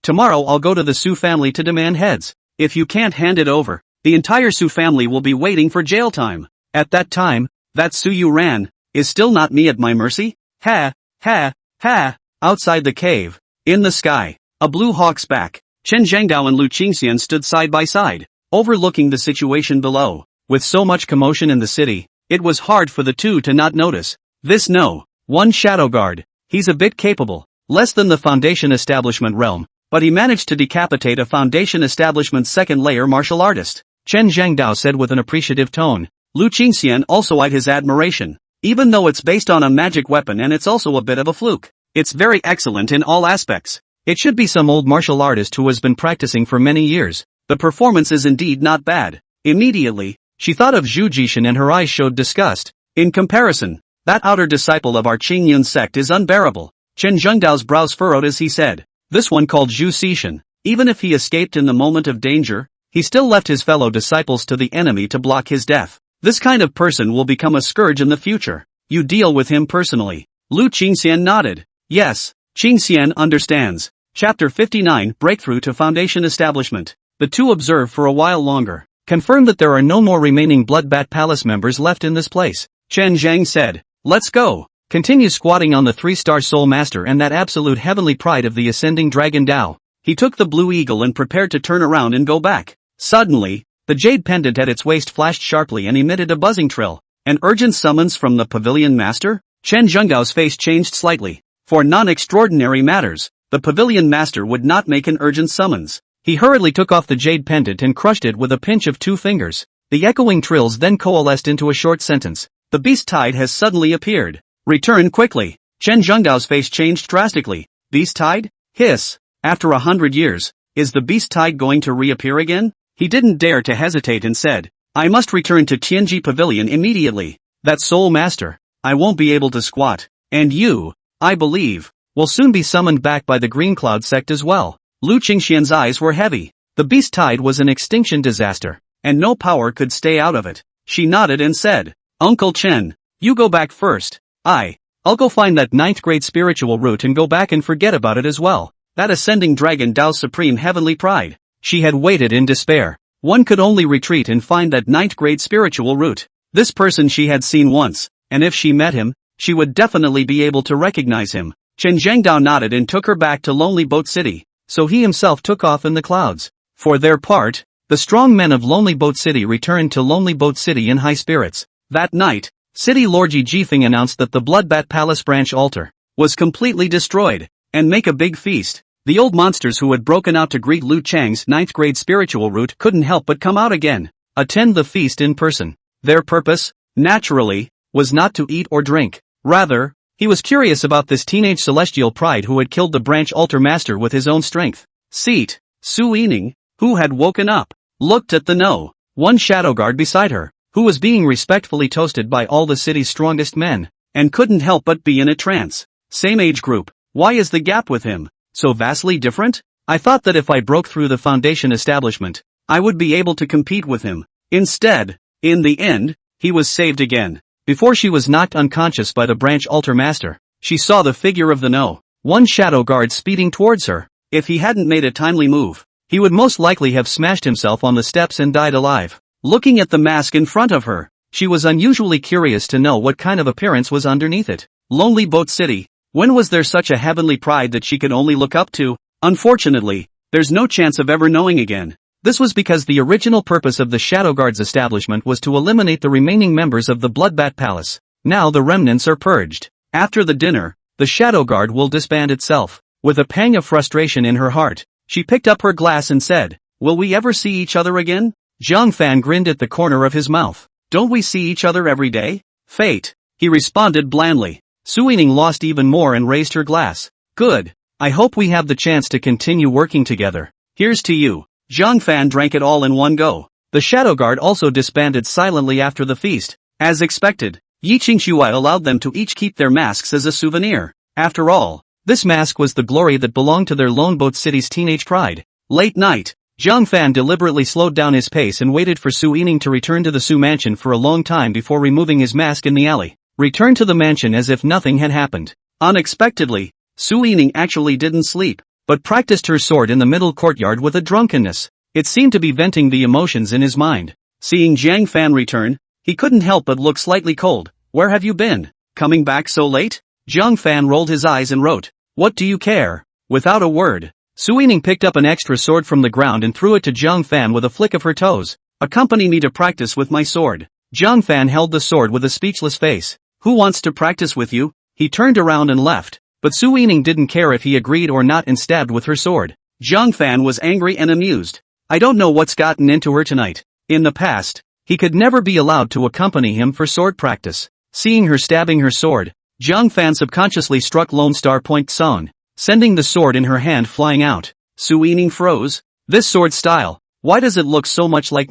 Tomorrow I'll go to the Su family to demand heads. If you can't hand it over, the entire Su family will be waiting for jail time. At that time, that Su Yu ran, is still not me at my mercy? Ha, ha, ha. Outside the cave, in the sky, a blue hawk's back, Chen Zhangdao and Lu Qingxian stood side by side, overlooking the situation below. With so much commotion in the city, it was hard for the two to not notice. This No. 1 Shadow Guard, he's a bit capable, less than the Foundation Establishment realm, but he managed to decapitate a Foundation Establishment second-layer martial artist. Chen Zhangdao said with an appreciative tone. Lu Qingxian also eyed his admiration. Even though it's based on a magic weapon and it's also a bit of a fluke, it's very excellent in all aspects. It should be some old martial artist who has been practicing for many years. The performance is indeed not bad. Immediately, she thought of Zhu Jishan and her eyes showed disgust. In comparison, that outer disciple of our Qingyun sect is unbearable. Chen Zhengdao's brows furrowed as he said. This one called Zhu Xishan, even if he escaped in the moment of danger, he still left his fellow disciples to the enemy to block his death. This kind of person will become a scourge in the future. You deal with him personally. Lu Qingxian nodded. Yes, Qingxian understands. Chapter 59 Breakthrough to Foundation Establishment. The two observe for a while longer. Confirm that there are no more remaining Bloodbat Palace members left in this place. Chen Zhang said. Let's go. Continue squatting on the 3-star Soul Master and that absolute heavenly pride of the ascending Dragon Dao. He took the blue eagle and prepared to turn around and go back. Suddenly, The jade pendant at its waist flashed sharply and emitted a buzzing trill. An urgent summons from the pavilion master? Chen Zhenggao's face changed slightly. For non-extraordinary matters, the pavilion master would not make an urgent summons. He hurriedly took off the jade pendant and crushed it with a pinch of 2 fingers. The echoing trills then coalesced into a short sentence. The beast tide has suddenly appeared. Return quickly. Chen Zhenggao's face changed drastically. Beast tide? Hiss. After 100 years, is the beast tide going to reappear again? He didn't dare to hesitate and said, I must return to Tianji Pavilion immediately. That soul master, I won't be able to squat. And you, I believe, will soon be summoned back by the Green Cloud sect as well. Lu Qingxian's eyes were heavy. The beast tide was an extinction disaster, and no power could stay out of it. She nodded and said, Uncle Chen, you go back first. I'll go find that 9th grade spiritual root and go back and forget about it as well. That ascending dragon Dao's supreme heavenly pride. She had waited in despair. One could only retreat and find that 9th grade spiritual root. This person she had seen once, and if she met him, she would definitely be able to recognize him. Chen Zhengdao nodded and took her back to Lonely Boat City, so he himself took off in the clouds. For their part, the strong men of Lonely Boat City returned to Lonely Boat City in high spirits. That night, City Lord Ji Jifeng announced that the Bloodbat Palace branch altar was completely destroyed, and make a big feast. The old monsters who had broken out to greet Lu Chang's 9th grade spiritual root couldn't help but come out again, attend the feast in person. Their purpose, naturally, was not to eat or drink. Rather, he was curious about this teenage celestial pride who had killed the branch altar master with his own strength. Seat, Su Yining, who had woken up, looked at the one shadow guard beside her, who was being respectfully toasted by all the city's strongest men, and couldn't help but be in a trance. Same age group, why is the gap with him so vastly different? I thought that if I broke through the foundation establishment, I would be able to compete with him. Instead, in the end, he was saved again. Before she was knocked unconscious by the branch altar master, she saw the figure of the one shadow guard speeding towards her. If he hadn't made a timely move, he would most likely have smashed himself on the steps and died alive. Looking at the mask in front of her, she was unusually curious to know what kind of appearance was underneath it. Lonely Boat City. When was there such a heavenly pride that she could only look up to? Unfortunately, there's no chance of ever knowing again. This was because the original purpose of the Shadow Guard's establishment was to eliminate the remaining members of the Bloodbat Palace. Now the remnants are purged. After the dinner, the Shadow Guard will disband itself. With a pang of frustration in her heart, she picked up her glass and said, Will we ever see each other again? Zhang Fan grinned at the corner of his mouth. Don't we see each other every day? Fate. He responded blandly. Su Yining lost even more and raised her glass. Good. I hope we have the chance to continue working together. Here's to you. Zhang Fan drank it all in one go. The Shadow Guard also disbanded silently after the feast. As expected, Yi Qingshui allowed them to each keep their masks as a souvenir. After all, this mask was the glory that belonged to their Lone Boat City's teenage pride. Late night, Zhang Fan deliberately slowed down his pace and waited for Su Yining to return to the Su mansion for a long time before removing his mask in the alley. Returned to the mansion as if nothing had happened. Unexpectedly, Su Yining actually didn't sleep, but practiced her sword in the middle courtyard with a drunkenness. It seemed to be venting the emotions in his mind. Seeing Zhang Fan return, he couldn't help but look slightly cold. Where have you been? Coming back so late? Zhang Fan rolled his eyes and wrote, What do you care? Without a word, Su Yining picked up an extra sword from the ground and threw it to Zhang Fan with a flick of her toes. Accompany me to practice with my sword. Zhang Fan held the sword with a speechless face. Who wants to practice with you? He turned around and left, but Su Yining didn't care if he agreed or not and stabbed with her sword. Zhang Fan was angry and amused. I don't know what's gotten into her tonight. In the past, he could never be allowed to accompany him for sword practice. Seeing her stabbing her sword, Zhang Fan subconsciously struck Lone Star Point Song, sending the sword in her hand flying out. Su Yining froze. This sword style, why does it look so much like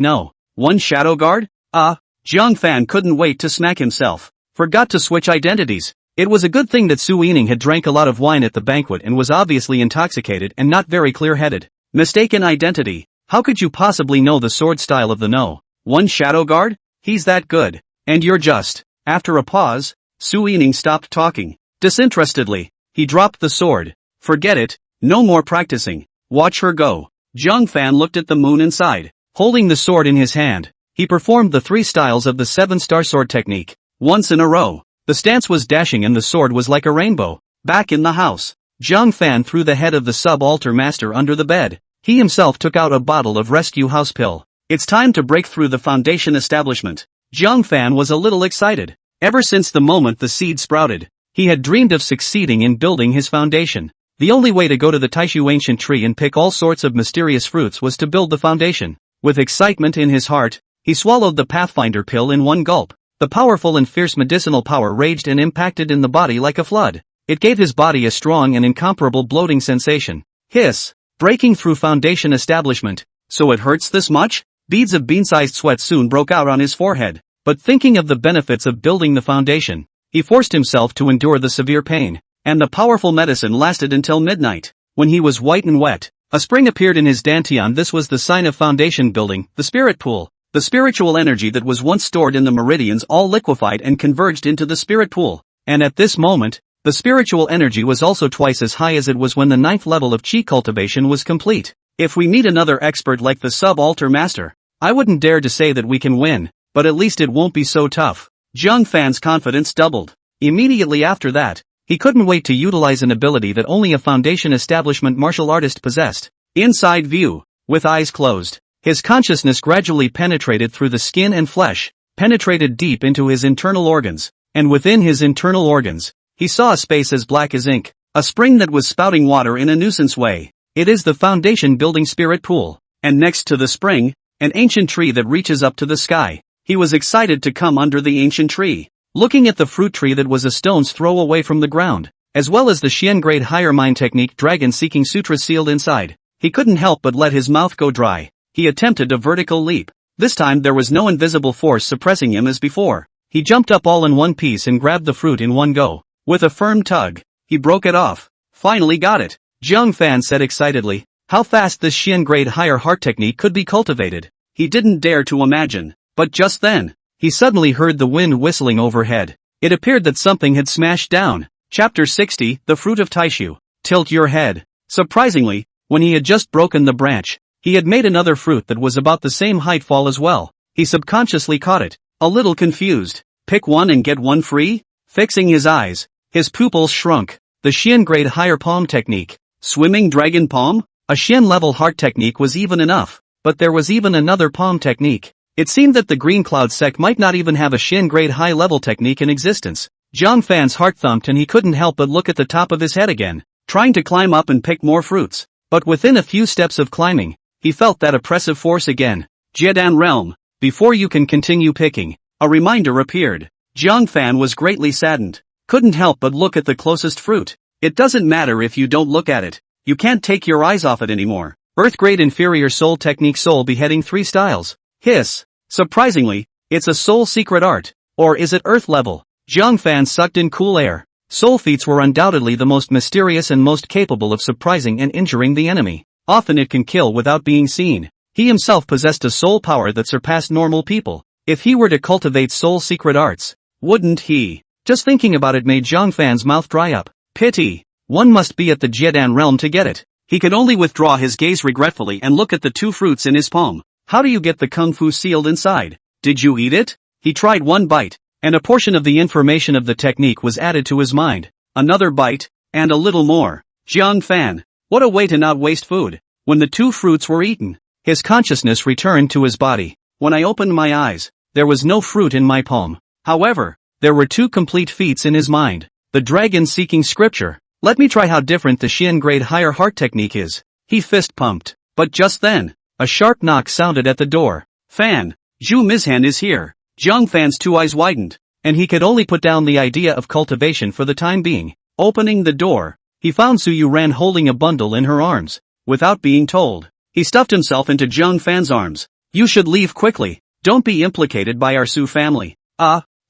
one Shadow Guard? Zhang Fan couldn't wait to smack himself. Forgot to switch identities. It was a good thing that Su Yining had drank a lot of wine at the banquet and was obviously intoxicated and not very clear-headed. Mistaken identity. How could you possibly know the sword style of the one Shadow Guard? He's that good. And you're just. After a pause, Su Yining stopped talking. Disinterestedly, he dropped the sword. Forget it, no more practicing. Watch her go. Zhang Fan looked at the moon inside. Holding the sword in his hand, he performed the 3 styles of the 7-star sword technique. Once in a row. The stance was dashing and the sword was like a rainbow. Back in the house, Zhang Fan threw the head of the sub-altar master under the bed. He himself took out a bottle of rescue house pill. It's time to break through the foundation establishment. Jiang Fan was a little excited. Ever since the moment the seed sprouted, he had dreamed of succeeding in building his foundation. The only way to go to the Taishu ancient tree and pick all sorts of mysterious fruits was to build the foundation. With excitement in his heart, he swallowed the Pathfinder pill in one gulp. The powerful and fierce medicinal power raged and impacted in the body like a flood. It gave his body a strong and incomparable bloating sensation. Hiss! Breaking through foundation establishment. So it hurts this much? Beads of bean-sized sweat soon broke out on his forehead. But thinking of the benefits of building the foundation, he forced himself to endure the severe pain. And the powerful medicine lasted until midnight. When he was white and wet, a spring appeared in his dantian. This was the sign of foundation building, the spirit pool. The spiritual energy that was once stored in the meridians all liquefied and converged into the spirit pool. And at this moment, the spiritual energy was also twice as high as it was when the 9th level of chi cultivation was complete. If we meet another expert like the sub-altar master, I wouldn't dare to say that we can win, but at least it won't be so tough. Jiang Fan's confidence doubled. Immediately after that, he couldn't wait to utilize an ability that only a foundation establishment martial artist possessed. Inside view. With eyes closed, his consciousness gradually penetrated through the skin and flesh, penetrated deep into his internal organs, and within his internal organs, he saw a space as black as ink, a spring that was spouting water in a nuisance way. It is the foundation building spirit pool, and next to the spring, an ancient tree that reaches up to the sky. He was excited to come under the ancient tree, looking at the fruit tree that was a stone's throw away from the ground, as well as the Xian grade higher mind technique dragon seeking sutra sealed inside. He couldn't help but let his mouth go dry. He attempted a vertical leap. This time there was no invisible force suppressing him as before. He jumped up all in one piece and grabbed the fruit in one go. With a firm tug, he broke it off. Finally got it. Jiang Fan said excitedly. How fast this Xian grade higher heart technique could be cultivated, he didn't dare to imagine. But just then, he suddenly heard the wind whistling overhead. It appeared that something had smashed down. Chapter 60, The Fruit of Taishu. Tilt your head. Surprisingly, when he had just broken the branch, he had made another fruit that was about the same height fall as well. He subconsciously caught it, a little confused. Pick one and get one free? Fixing his eyes, his pupils shrunk. The Xian grade higher palm technique. Swimming dragon palm? A Xian level heart technique was even enough, but there was even another palm technique. It seemed that the Green Cloud sect might not even have a Xian grade high level technique in existence. Jiang Fan's heart thumped and he couldn't help but look at the top of his head again, trying to climb up and pick more fruits. But within a few steps of climbing, he felt that oppressive force again. Jiedan realm. Before you can continue picking, a reminder appeared. Jiang Fan was greatly saddened. Couldn't help but look at the closest fruit. It doesn't matter if you don't look at it. You can't take your eyes off it anymore. Earth grade inferior soul technique soul beheading 3 styles. Hiss. Surprisingly, it's a soul secret art. Or is it earth level? Jiang Fan sucked in cool air. Soul feats were undoubtedly the most mysterious and most capable of surprising and injuring the enemy. Often it can kill without being seen. He himself possessed a soul power that surpassed normal people. If he were to cultivate soul secret arts, wouldn't he? Just thinking about it made Jiang Fan's mouth dry up. Pity. One must be at the Jiedan realm to get it. He could only withdraw his gaze regretfully and look at the 2 fruits in his palm. How do you get the kung fu sealed inside? Did you eat it? He tried one bite, and a portion of the information of the technique was added to his mind. Another bite, and a little more. Jiang Fan. What a way to not waste food. When the 2 fruits were eaten, his consciousness returned to his body. When I opened my eyes, there was no fruit in my palm. However, there were 2 complete feats in his mind. The dragon seeking scripture. Let me try how different the Xian grade higher heart technique is. He fist pumped. But just then, a sharp knock sounded at the door. Fan. Zhu Mizhan is here. Jiang Fan's 2 eyes widened, and he could only put down the idea of cultivation for the time being. Opening the door, he found Su Yuran holding a bundle in her arms. Without being told, he stuffed himself into Jiang Fan's arms. You should leave quickly. Don't be implicated by our Su family.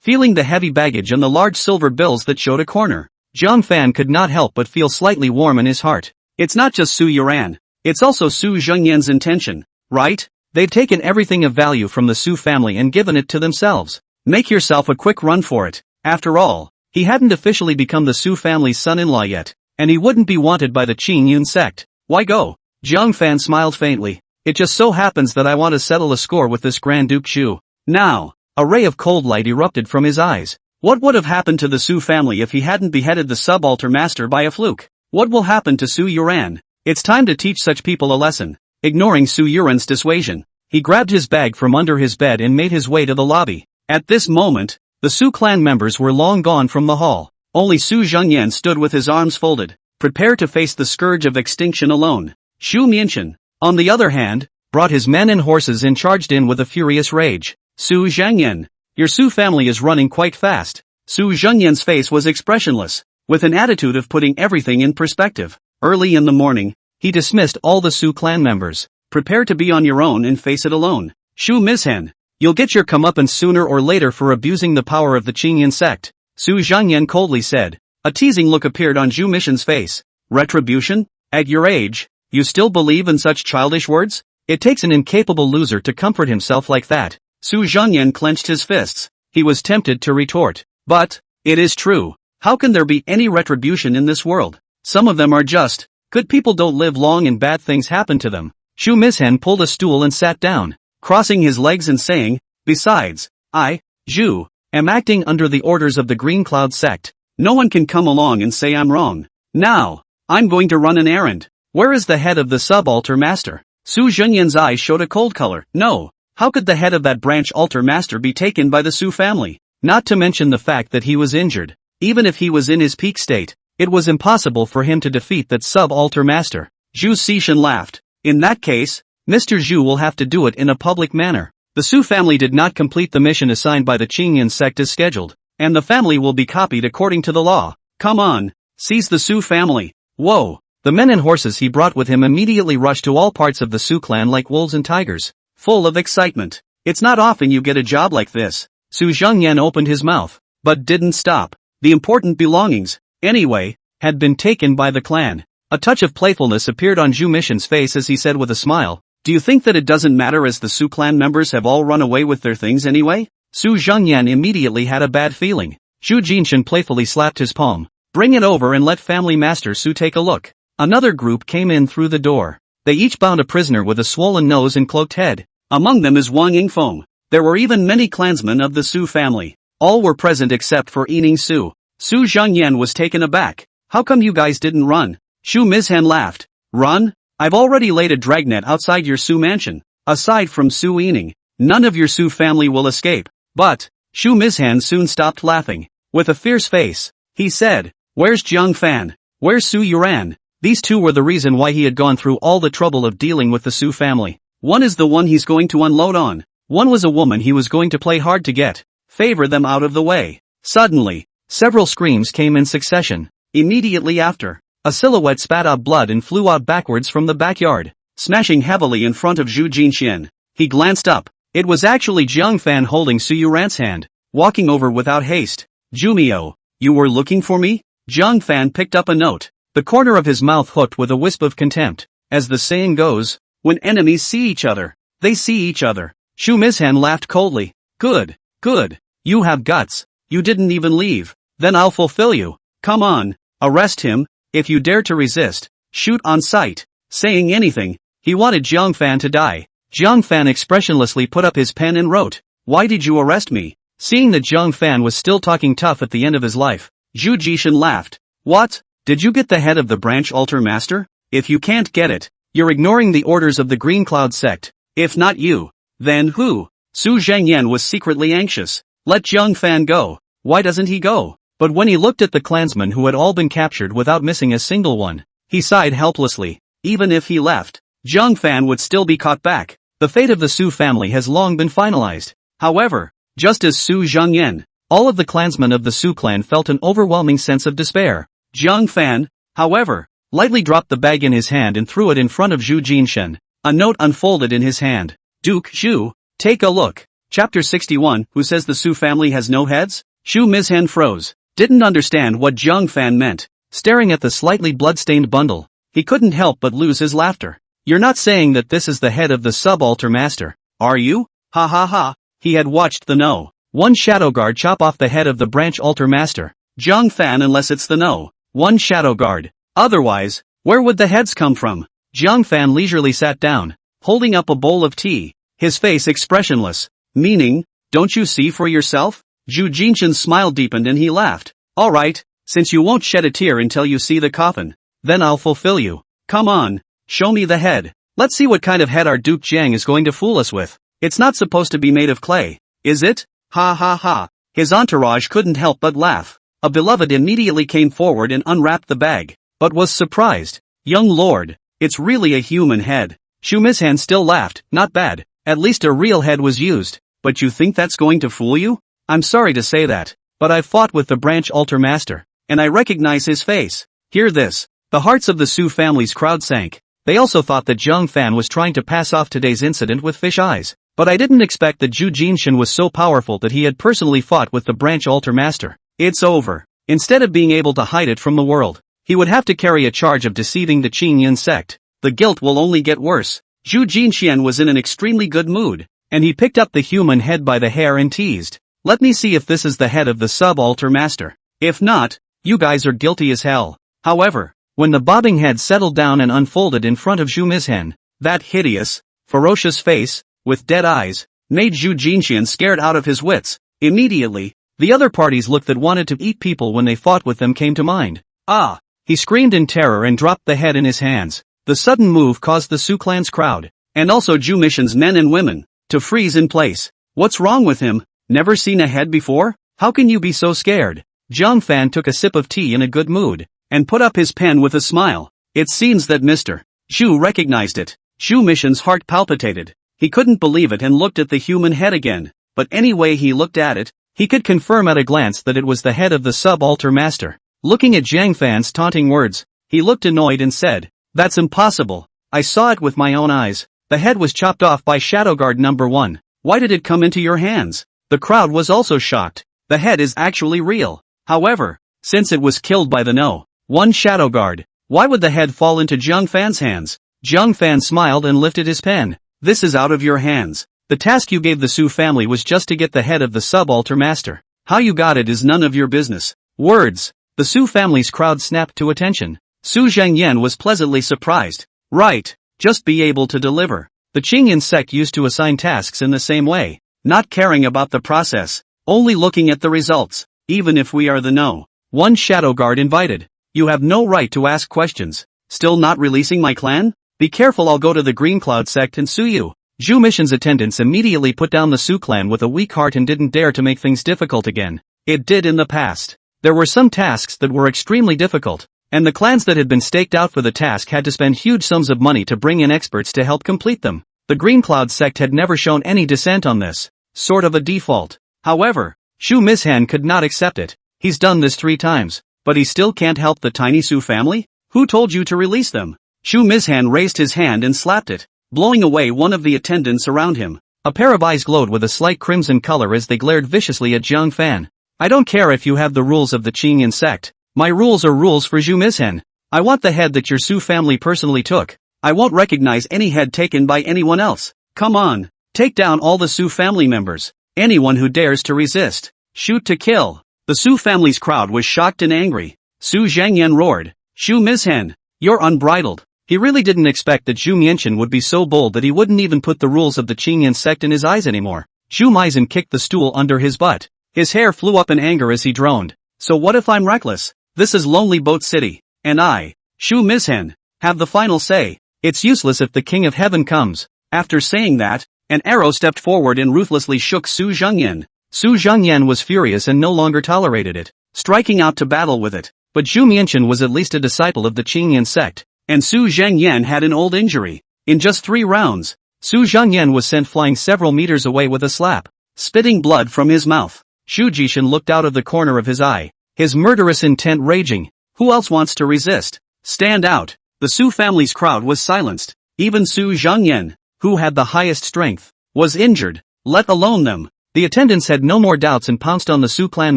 Feeling the heavy baggage and the large silver bills that showed a corner, Jiang Fan could not help but feel slightly warm in his heart. It's not just Su Yuran. It's also Su Zhengyan's intention, right? They've taken everything of value from the Su family and given it to themselves. Make yourself a quick run for it. After all, he hadn't officially become the Su family's son-in-law yet, and he wouldn't be wanted by the Qing Yun sect. Why go? Jiang Fan smiled faintly. It just so happens that I want to settle a score with this Grand Duke Chu. Now, a ray of cold light erupted from his eyes. What would have happened to the Su family if he hadn't beheaded the subalter master by a fluke? What will happen to Su Yuran? It's time to teach such people a lesson. Ignoring Su Yuran's dissuasion, He grabbed his bag from under his bed and made his way to the lobby. At this moment, the Su clan members were long gone from the hall. Only Su Zhengyan stood with his arms folded, prepared to face the scourge of extinction alone. Xu Mianchen, on the other hand, brought his men and horses and charged in with a furious rage. Su Zhengyan, your Su family is running quite fast. Su Zhengyan's face was expressionless, with an attitude of putting everything in perspective. Early in the morning, he dismissed all the Su clan members. Prepare to be on your own and face it alone. Xu Mizhen, you'll get your comeuppance sooner or later for abusing the power of the Qingyan sect, Su Zhengyan coldly said. A teasing look appeared on Zhu Mishen's face. Retribution? At your age, you still believe in such childish words? It takes an incapable loser to comfort himself like that. Su Zhengyan clenched his fists. He was tempted to retort. But, it is true. How can there be any retribution in this world? Some of them are just. Good people don't live long and bad things happen to them. Xu Mizhen pulled a stool and sat down, crossing his legs and saying, besides, I, Zhu, am acting under the orders of the Green Cloud sect. No one can come along and say I'm wrong. Now, I'm going to run an errand. Where is the head of the sub-altar master? Su Zhengyan's eyes showed a cold color. No, how could the head of that branch altar master be taken by the Su family? Not to mention the fact that he was injured. Even if he was in his peak state, it was impossible for him to defeat that sub-altar master. Zhu Xishan laughed. In that case, Mr. Zhu will have to do it in a public manner. The Su family did not complete the mission assigned by the Qingyan sect as scheduled, and the family will be copied according to the law. Come on, seize the Su family. Whoa! The men and horses he brought with him immediately rushed to all parts of the Su clan like wolves and tigers, full of excitement. It's not often you get a job like this. Su Zhengyan opened his mouth, but didn't stop. The important belongings, anyway, had been taken by the clan. A touch of playfulness appeared on Zhu Mishen's face as he said with a smile, do you think that it doesn't matter as the Su clan members have all run away with their things anyway? Su Zhengyan immediately had a bad feeling. Zhu Jinshan playfully slapped his palm. Bring it over and let family master Su take a look. Another group came in through the door. They each bound a prisoner with a swollen nose and cloaked head. Among them is Wang Yingfeng. There were even many clansmen of the Su family. All were present except for Yining Su. Su Zhengyan was taken aback. How come you guys didn't run? Xu Mizhen laughed. Run? I've already laid a dragnet outside your Su mansion. Aside from Su Yining, none of your Su family will escape. But, Xu Mizhen soon stopped laughing. With a fierce face, he said, where's Jiang Fan? Where's Su Yuran? These two were the reason why he had gone through all the trouble of dealing with the Su family. One is the one he's going to unload on. One was a woman he was going to play hard to get. Favor them out of the way. Suddenly, several screams came in succession. Immediately after, a silhouette spat out blood and flew out backwards from the backyard, smashing heavily in front of Zhu Jinshan. He glanced up. It was actually Jiang Fan holding Su Yuran's hand, walking over without haste. Jumio, you were looking for me? Jiang Fan picked up a note, the corner of his mouth hooked with a wisp of contempt. As the saying goes, when enemies see each other, they see each other. Xu Mizhen laughed coldly. Good, good. You have guts. You didn't even leave. Then I'll fulfill you. Come on, arrest him. If you dare to resist, shoot on sight. Saying anything, he wanted Jiang Fan to die. Jiang Fan expressionlessly put up his pen and wrote, why did you arrest me? Seeing that Jiang Fan was still talking tough at the end of his life, Zhu Jishan laughed. What? Did you get the head of the branch altar master? If you can't get it, you're ignoring the orders of the Green Cloud sect. If not you, then who? Su Zhengyan was secretly anxious. Let Jiang Fan go. Why doesn't he go? But when he looked at the clansmen who had all been captured without missing a single one, he sighed helplessly. Even if he left, Jiang Fan would still be caught back. The fate of the Su family has long been finalized. However, just as Su Zhengyan, all of the clansmen of the Su clan felt an overwhelming sense of despair. Jiang Fan, however, lightly dropped the bag in his hand and threw it in front of Zhu Jinshan. A note unfolded in his hand. Duke Zhu, take a look. Chapter 61, who says the Su family has no heads? Xu Mizhen froze. Didn't understand what Jiang Fan meant. Staring at the slightly blood-stained bundle, he couldn't help but lose his laughter. You're not saying that this is the head of the sub-altar master, are you? Ha ha ha. He had watched the No. 1 shadow guard chop off the head of the branch altar master. Jiang Fan unless it's the No. 1 shadow guard. Otherwise, where would the heads come from? Jiang Fan leisurely sat down, holding up a bowl of tea, his face expressionless. Meaning, don't you see for yourself? Zhu Jinshan's smile deepened and he laughed. Alright, since you won't shed a tear until you see the coffin, then I'll fulfill you. Come on, show me the head. Let's see what kind of head our Duke Jiang is going to fool us with. It's not supposed to be made of clay, is it? Ha ha ha. His entourage couldn't help but laugh. A beloved immediately came forward and unwrapped the bag, but was surprised. Young lord, it's really a human head. Shu Mishan still laughed. Not bad, at least a real head was used. But you think that's going to fool you? I'm sorry to say that, but I've fought with the branch altar master, and I recognize his face. Hear this. The hearts of the Su family's crowd sank. They also thought that Zhang Fan was trying to pass off today's incident with fish eyes. But I didn't expect that Zhu Jinshan was so powerful that he had personally fought with the branch altar master. It's over. Instead of being able to hide it from the world, he would have to carry a charge of deceiving the Qingyan sect. The guilt will only get worse. Zhu Jinshan was in an extremely good mood, and he picked up the human head by the hair and teased. Let me see if this is the head of the sub-altar master. If not, you guys are guilty as hell. However, when the bobbing head settled down and unfolded in front of Zhu Mishan, that hideous, ferocious face, with dead eyes, made Zhu Jinshan scared out of his wits. Immediately, the other parties looked that wanted to eat people when they fought with them came to mind. Ah! He screamed in terror and dropped the head in his hands. The sudden move caused the Su clan's crowd, and also Zhu Mishan's men and women, to freeze in place. What's wrong with him? Never seen a head before? How can you be so scared? Zhang Fan took a sip of tea in a good mood, and put up his pen with a smile. It seems that Mr. Zhu recognized it. Zhu Mishan's heart palpitated. He couldn't believe it and looked at the human head again, but any way he looked at it, he could confirm at a glance that it was the head of the sub-altar master. Looking at Zhang Fan's taunting words, he looked annoyed and said, "That's impossible. I saw it with my own eyes. The head was chopped off by Shadow Guard number 1. Why did it come into your hands?" The crowd was also shocked. The head is actually real. However, since it was killed by the No. 1 Shadow Guard, why would the head fall into Zhang Fan's hands? Zhang Fan smiled and lifted his pen. This is out of your hands. The task you gave the Su family was just to get the head of the sub-altar master. How you got it is none of your business. Words. The Su family's crowd snapped to attention. Su Zhangyan was pleasantly surprised. Right. Just be able to deliver. The Qingyan sect used to assign tasks in the same way, not caring about the process, only looking at the results. Even if we are the No. 1 Shadow Guard invited, you have no right to ask questions. Still not releasing my clan? Be careful, I'll go to the Green Cloud sect and sue you. Zhu Mishan's attendants immediately put down the Su clan with a weak heart and didn't dare to make things difficult again. It did in the past. There were some tasks that were extremely difficult, and the clans that had been staked out for the task had to spend huge sums of money to bring in experts to help complete them. The Green Cloud sect had never shown any dissent on this, sort of a default. However, Shu Mishan could not accept it. He's done this 3 times, but he still can't help the tiny Su family? Who told you to release them? Shu Mishan raised his hand and slapped it, blowing away one of the attendants around him. A pair of eyes glowed with a slight crimson color as they glared viciously at Zhang Fan. I don't care if you have the rules of the Qingyan sect. My rules are rules for Zhu Mishan. I want the head that your Su family personally took. I won't recognize any head taken by anyone else. Come on, take down all the Su family members. Anyone who dares to resist, shoot to kill. The Su family's crowd was shocked and angry. Su Zhangyan roared, Shu Mishan, you're unbridled. He really didn't expect that Zhu Mianshan would be so bold that he wouldn't even put the rules of the Qingyan sect in his eyes anymore. Zhu Mizan kicked the stool under his butt. His hair flew up in anger as he droned. So what if I'm reckless? This is Lonely Boat City, and I, Shu Mishan, have the final say. It's useless if the King of Heaven comes. After saying that, an arrow stepped forward and ruthlessly shook Su Zhangyan. Su Zhangyan was furious and no longer tolerated it, striking out to battle with it. But Zhu Mianshan was at least a disciple of the Qingyan sect, and Su Zhangyan had an old injury. In just 3 rounds, Su Zhangyan was sent flying several meters away with a slap, spitting blood from his mouth. Shu Jishan looked out of the corner of his eye, his murderous intent raging. Who else wants to resist? Stand out. The Su family's crowd was silenced. Even Su Zhangyan, who had the highest strength, was injured, let alone them. The attendants had no more doubts and pounced on the Su clan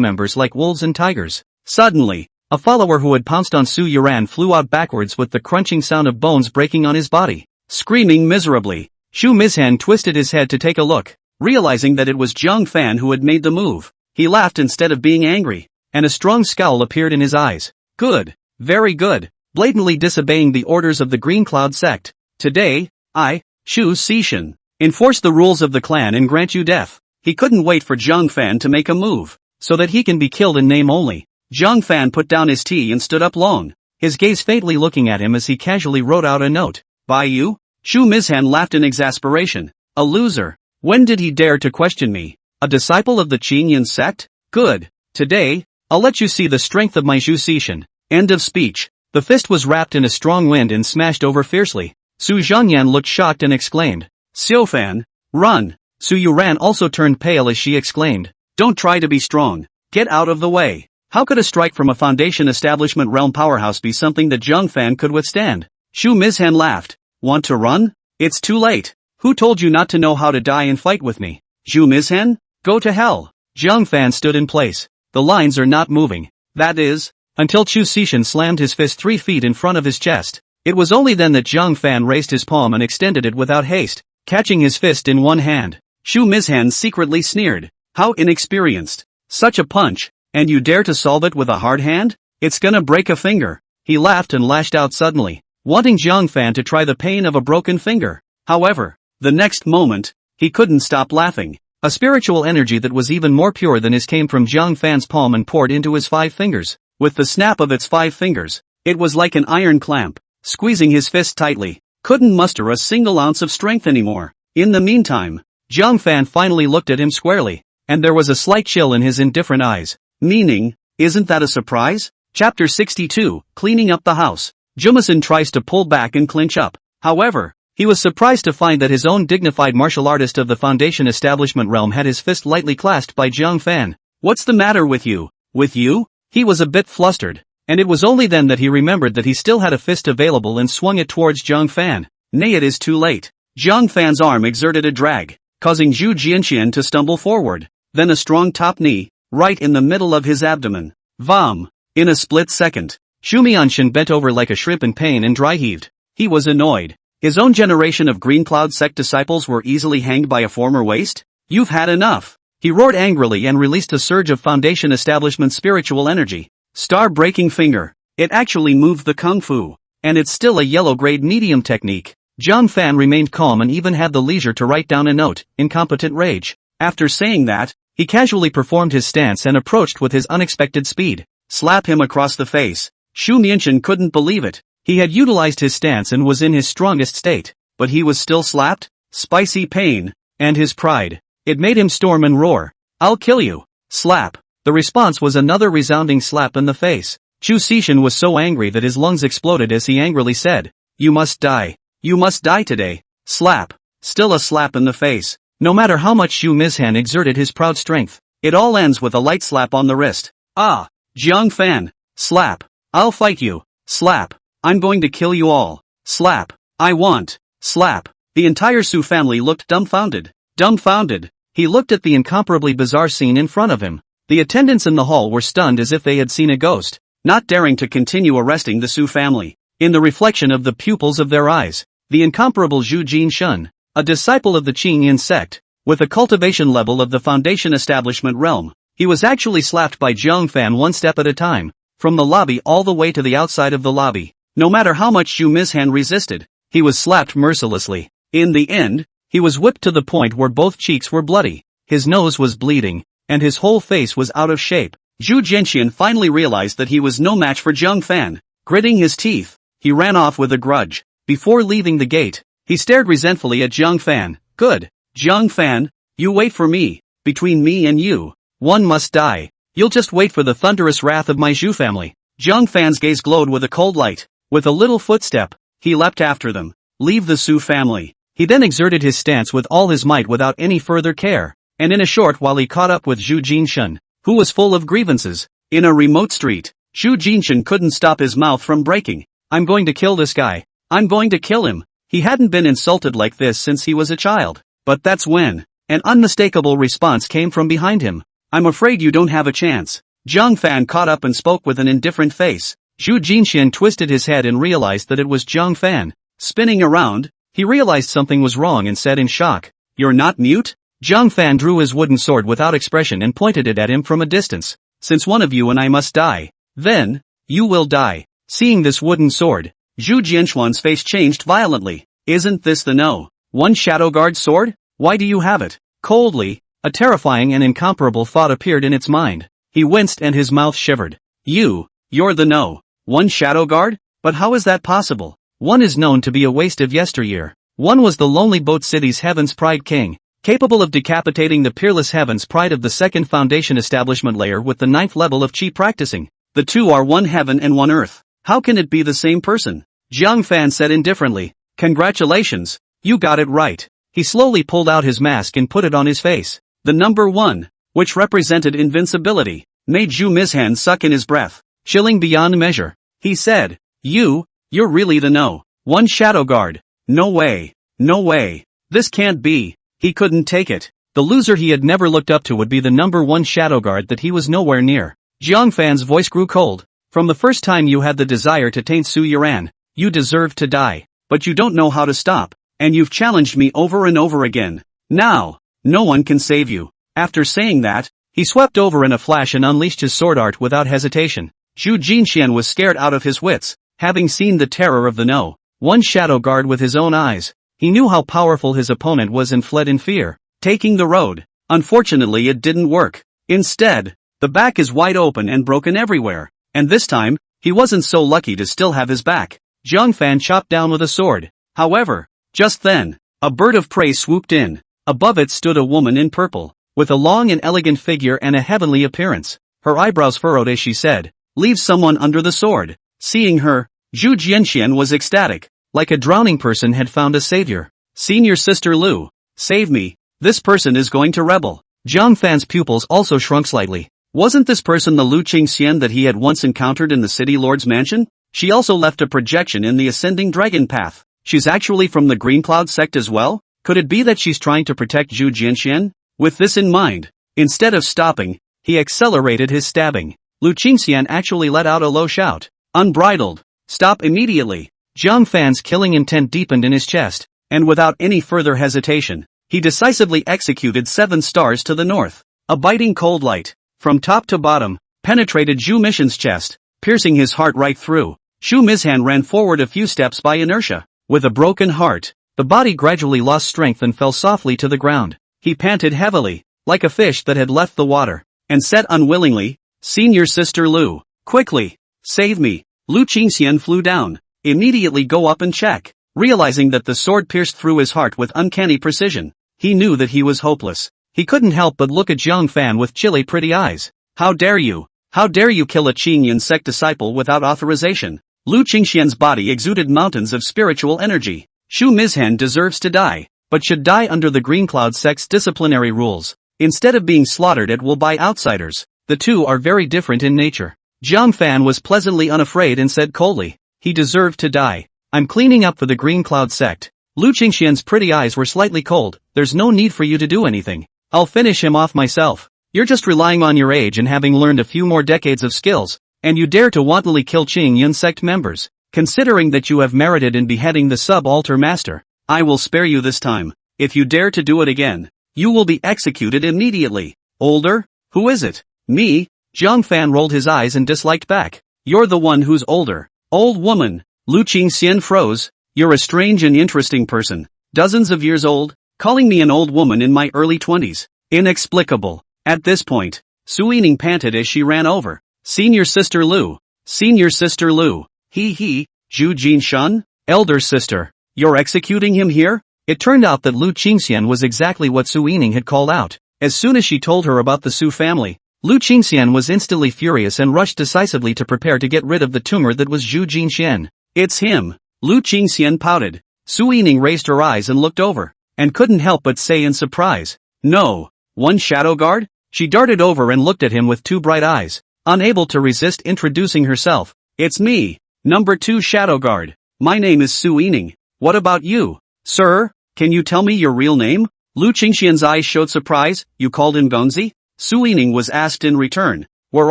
members like wolves and tigers. Suddenly, a follower who had pounced on Su Yuran flew out backwards with the crunching sound of bones breaking on his body. Screaming miserably, Shu Mishan twisted his head to take a look, realizing that it was Zhang Fan who had made the move. He laughed instead of being angry, and a strong scowl appeared in his eyes. Good, very good, blatantly disobeying the orders of the Green Cloud sect. Today, I, Shu Sishan, enforce the rules of the clan and grant you death. He couldn't wait for Zhang Fan to make a move, so that he can be killed in name only. Zhang Fan put down his tea and stood up long, his gaze faintly looking at him as he casually wrote out a note. By you? Shu Mizhan laughed in exasperation. A loser. When did he dare to question me? A disciple of the Qingyan sect? Good. Today, I'll let you see the strength of my Zhu Xishan. End of speech. The fist was wrapped in a strong wind and smashed over fiercely. Su Zhangyan looked shocked and exclaimed, Xiaofan, run! Su Yuran also turned pale as she exclaimed, don't try to be strong. Get out of the way. How could a strike from a Foundation Establishment realm powerhouse be something that Zhang Fan could withstand? Shu Mizhan laughed. Want to run? It's too late. Who told you not to know how to die and fight with me? Zhu Mizhan? Go to hell. Zhang Fan stood in place. The lines are not moving. That is, until Chu Xishan slammed his fist 3 feet in front of his chest. It was only then that Zhang Fan raised his palm and extended it without haste, catching his fist in one hand. Shu Mizhan secretly sneered. How inexperienced. Such a punch, and you dare to solve it with a hard hand? It's gonna break a finger. He laughed and lashed out suddenly, wanting Zhang Fan to try the pain of a broken finger. However, the next moment, he couldn't stop laughing. A spiritual energy that was even more pure than his came from Zhang Fan's palm and poured into his 5 fingers. With the snap of its 5 fingers, it was like an iron clamp, squeezing his fist tightly. Couldn't muster a single ounce of strength anymore. In the meantime, Zhang Fan finally looked at him squarely, and there was a slight chill in his indifferent eyes. Meaning, isn't that a surprise? Chapter 62, Cleaning Up the House. Jumison tries to pull back and clinch up. However, he was surprised to find that his own dignified martial artist of the Foundation Establishment realm had his fist lightly clasped by Zhang Fan. What's the matter with you? With you? He was a bit flustered, and it was only then that he remembered that he still had a fist available and swung it towards Zhang Fan. Nay, it is too late. Zhang Fan's arm exerted a drag, causing Zhu Jianxian to stumble forward. Then a strong top knee, right in the middle of his abdomen. Vom! In a split second, Shu Mianshan bent over like a shrimp in pain and dry heaved. He was annoyed. His own generation of Green Cloud sect disciples were easily hanged by a former waist? You've had enough! He roared angrily and released a surge of Foundation Establishment spiritual energy. Star-breaking finger. It actually moved the kung fu. And it's still a yellow-grade medium technique. Zhang Fan remained calm and even had the leisure to write down a note, incompetent rage. After saying that, he casually performed his stance and approached with his unexpected speed. Slap him across the face. Shu Mianshan couldn't believe it. He had utilized his stance and was in his strongest state, but he was still slapped? Spicy pain. And his pride. It made him storm and roar. I'll kill you. Slap. The response was another resounding slap in the face. Chu Xishan was so angry that his lungs exploded as he angrily said, You must die. You must die today. Slap. Still a slap in the face. No matter how much Shu Mizhan exerted his proud strength, it all ends with a light slap on the wrist. Ah! Zhang Fan. Slap. I'll fight you. Slap. I'm going to kill you all. Slap. I want. Slap. The entire Su family looked dumbfounded. Dumbfounded. He looked at the incomparably bizarre scene in front of him. The attendants in the hall were stunned as if they had seen a ghost, not daring to continue arresting the Su family. In the reflection of the pupils of their eyes, the incomparable Zhu Jinshun, a disciple of the Qingyan sect, with a cultivation level of the Foundation Establishment realm, he was actually slapped by Zhang Fan one step at a time, from the lobby all the way to the outside of the lobby. No matter how much Shu Mizhan resisted, he was slapped mercilessly. In the end, he was whipped to the point where both cheeks were bloody, his nose was bleeding, and his whole face was out of shape. Zhu Jianxian finally realized that he was no match for Zhang Fan. Gritting his teeth, he ran off with a grudge. Before leaving the gate, he stared resentfully at Zhang Fan. Good. Zhang Fan, you wait for me. Between me and you, one must die. You'll just wait for the thunderous wrath of my Zhu family. Zhang Fan's gaze glowed with a cold light. With a little footstep, he leapt after them. Leave the Su family. He then exerted his stance with all his might without any further care, and in a short while he caught up with Zhu Jinshun, who was full of grievances. In a remote street, Zhu Jinshun couldn't stop his mouth from breaking. I'm going to kill this guy. I'm going to kill him. He hadn't been insulted like this since he was a child. But that's when an unmistakable response came from behind him. I'm afraid you don't have a chance. Zhang Fan caught up and spoke with an indifferent face. Zhu Jinxian twisted his head and realized that it was Zhang Fan. Spinning around, he realized something was wrong and said in shock, You're not mute? Zhang Fan drew his wooden sword without expression and pointed it at him from a distance. Since one of you and I must die, then, you will die. Seeing this wooden sword, Zhu Jianxuan's face changed violently. Isn't this the No.1 Shadow Guard sword? Why do you have it? Coldly, a terrifying and incomparable thought appeared in its mind. He winced and his mouth shivered. You're the No.1 Shadow Guard? But how is that possible? One is known to be a waste of yesteryear. One was the lonely boat city's Heaven's Pride king, capable of decapitating the peerless Heaven's Pride of the second foundation establishment layer with the 9th level of chi practicing. The two are one heaven and one earth. How can it be the same person? Jiang Fan said indifferently. Congratulations, you got it right. He slowly pulled out his mask and put it on his face. The number 1, which represented invincibility, made Zhu Mizhan suck in his breath, chilling beyond measure. He said, you're really the No. 1 Shadow Guard. No way. No way. This can't be. He couldn't take it. The loser he had never looked up to would be the number 1 Shadow Guard that he was nowhere near. Jiang Fan's voice grew cold. From the first time you had the desire to taint Su Yuran, you deserved to die. But you don't know how to stop, and you've challenged me over and over again. Now, no one can save you. After saying that, he swept over in a flash and unleashed his sword art without hesitation. Zhu Jinxian was scared out of his wits, having seen the terror of the No. 1 Shadow Guard with his own eyes. He knew how powerful his opponent was and fled in fear, taking the road. Unfortunately, it didn't work. Instead, the back is wide open and broken everywhere. And this time, he wasn't so lucky to still have his back. Jiang Fan chopped down with a sword. However, just then, a bird of prey swooped in. Above it stood a woman in purple, with a long and elegant figure and a heavenly appearance. Her eyebrows furrowed as she said, "Leave someone under the sword." Seeing her, Zhu Jianxian was ecstatic, like a drowning person had found a savior. "Senior Sister Lu, save me, this person is going to rebel." Jiang Fan's pupils also shrunk slightly. Wasn't this person the Lu Qingxian that he had once encountered in the city lord's mansion? She also left a projection in the ascending dragon path. She's actually from the Green Cloud sect as well? Could it be that she's trying to protect Zhu Jianxian? With this in mind, instead of stopping, he accelerated his stabbing. Lu Qingxian actually let out a low shout. Unbridled. Stop immediately. Jiang Fan's killing intent deepened in his chest, and without any further hesitation, he decisively executed 7 stars to the north. A biting cold light, from top to bottom, penetrated Zhu Mishan's chest, piercing his heart right through. Zhu Mizhan ran forward a few steps by inertia. With a broken heart, the body gradually lost strength and fell softly to the ground. He panted heavily, like a fish that had left the water, and said unwillingly, "Senior Sister Lu, quickly, save me." Lu Qingxian flew down. Immediately go up and check. Realizing that the sword pierced through his heart with uncanny precision, he knew that he was hopeless. He couldn't help but look at Jiang Fan with chilly pretty eyes. How dare you? How dare you kill a Qingyan sect disciple without authorization? Lu Qingxian's body exuded mountains of spiritual energy. Zhu Mizhan deserves to die, but should die under the Green Cloud sect's disciplinary rules, instead of being slaughtered at will by outsiders. The two are very different in nature. Jiang Fan was pleasantly unafraid and said coldly, "He deserved to die. I'm cleaning up for the Green Cloud sect." Lu Qingxian's pretty eyes were slightly cold. "There's no need for you to do anything. I'll finish him off myself. You're just relying on your age and having learned a few more decades of skills, and you dare to wantonly kill Qingyan sect members. Considering that you have merited in beheading the sub-altar master, I will spare you this time. If you dare to do it again, you will be executed immediately." "Older? Who is it?" "Me?" Jiang Fan rolled his eyes and disliked back. "You're the one who's older." "Old woman." Lu Qingxian froze. "You're a strange and interesting person. Dozens of years old, calling me an old woman in my early 20s. Inexplicable." At this point, Su Yining panted as she ran over. "Senior Sister Lu. Senior Sister Lu. He, Zhu Jinshan? Elder sister. You're executing him here?" It turned out that Lu Qingxian was exactly what Su Yining had called out. As soon as she told her about the Su family, Lu Qingxian was instantly furious and rushed decisively to prepare to get rid of the tumor that was Zhu Jinshan. "It's him." Lu Qingxian pouted. Su Yining raised her eyes and looked over, and couldn't help but say in surprise, "No. 1 Shadow Guard?" She darted over and looked at him with 2 bright eyes, unable to resist introducing herself. "It's me, number 2 Shadow Guard. My name is Su Yining. What about you?" "Sir, can you tell me your real name?" Lu Qingxian's eyes showed surprise. "You called him Gongzi?" Su Yining was asked in return. "We're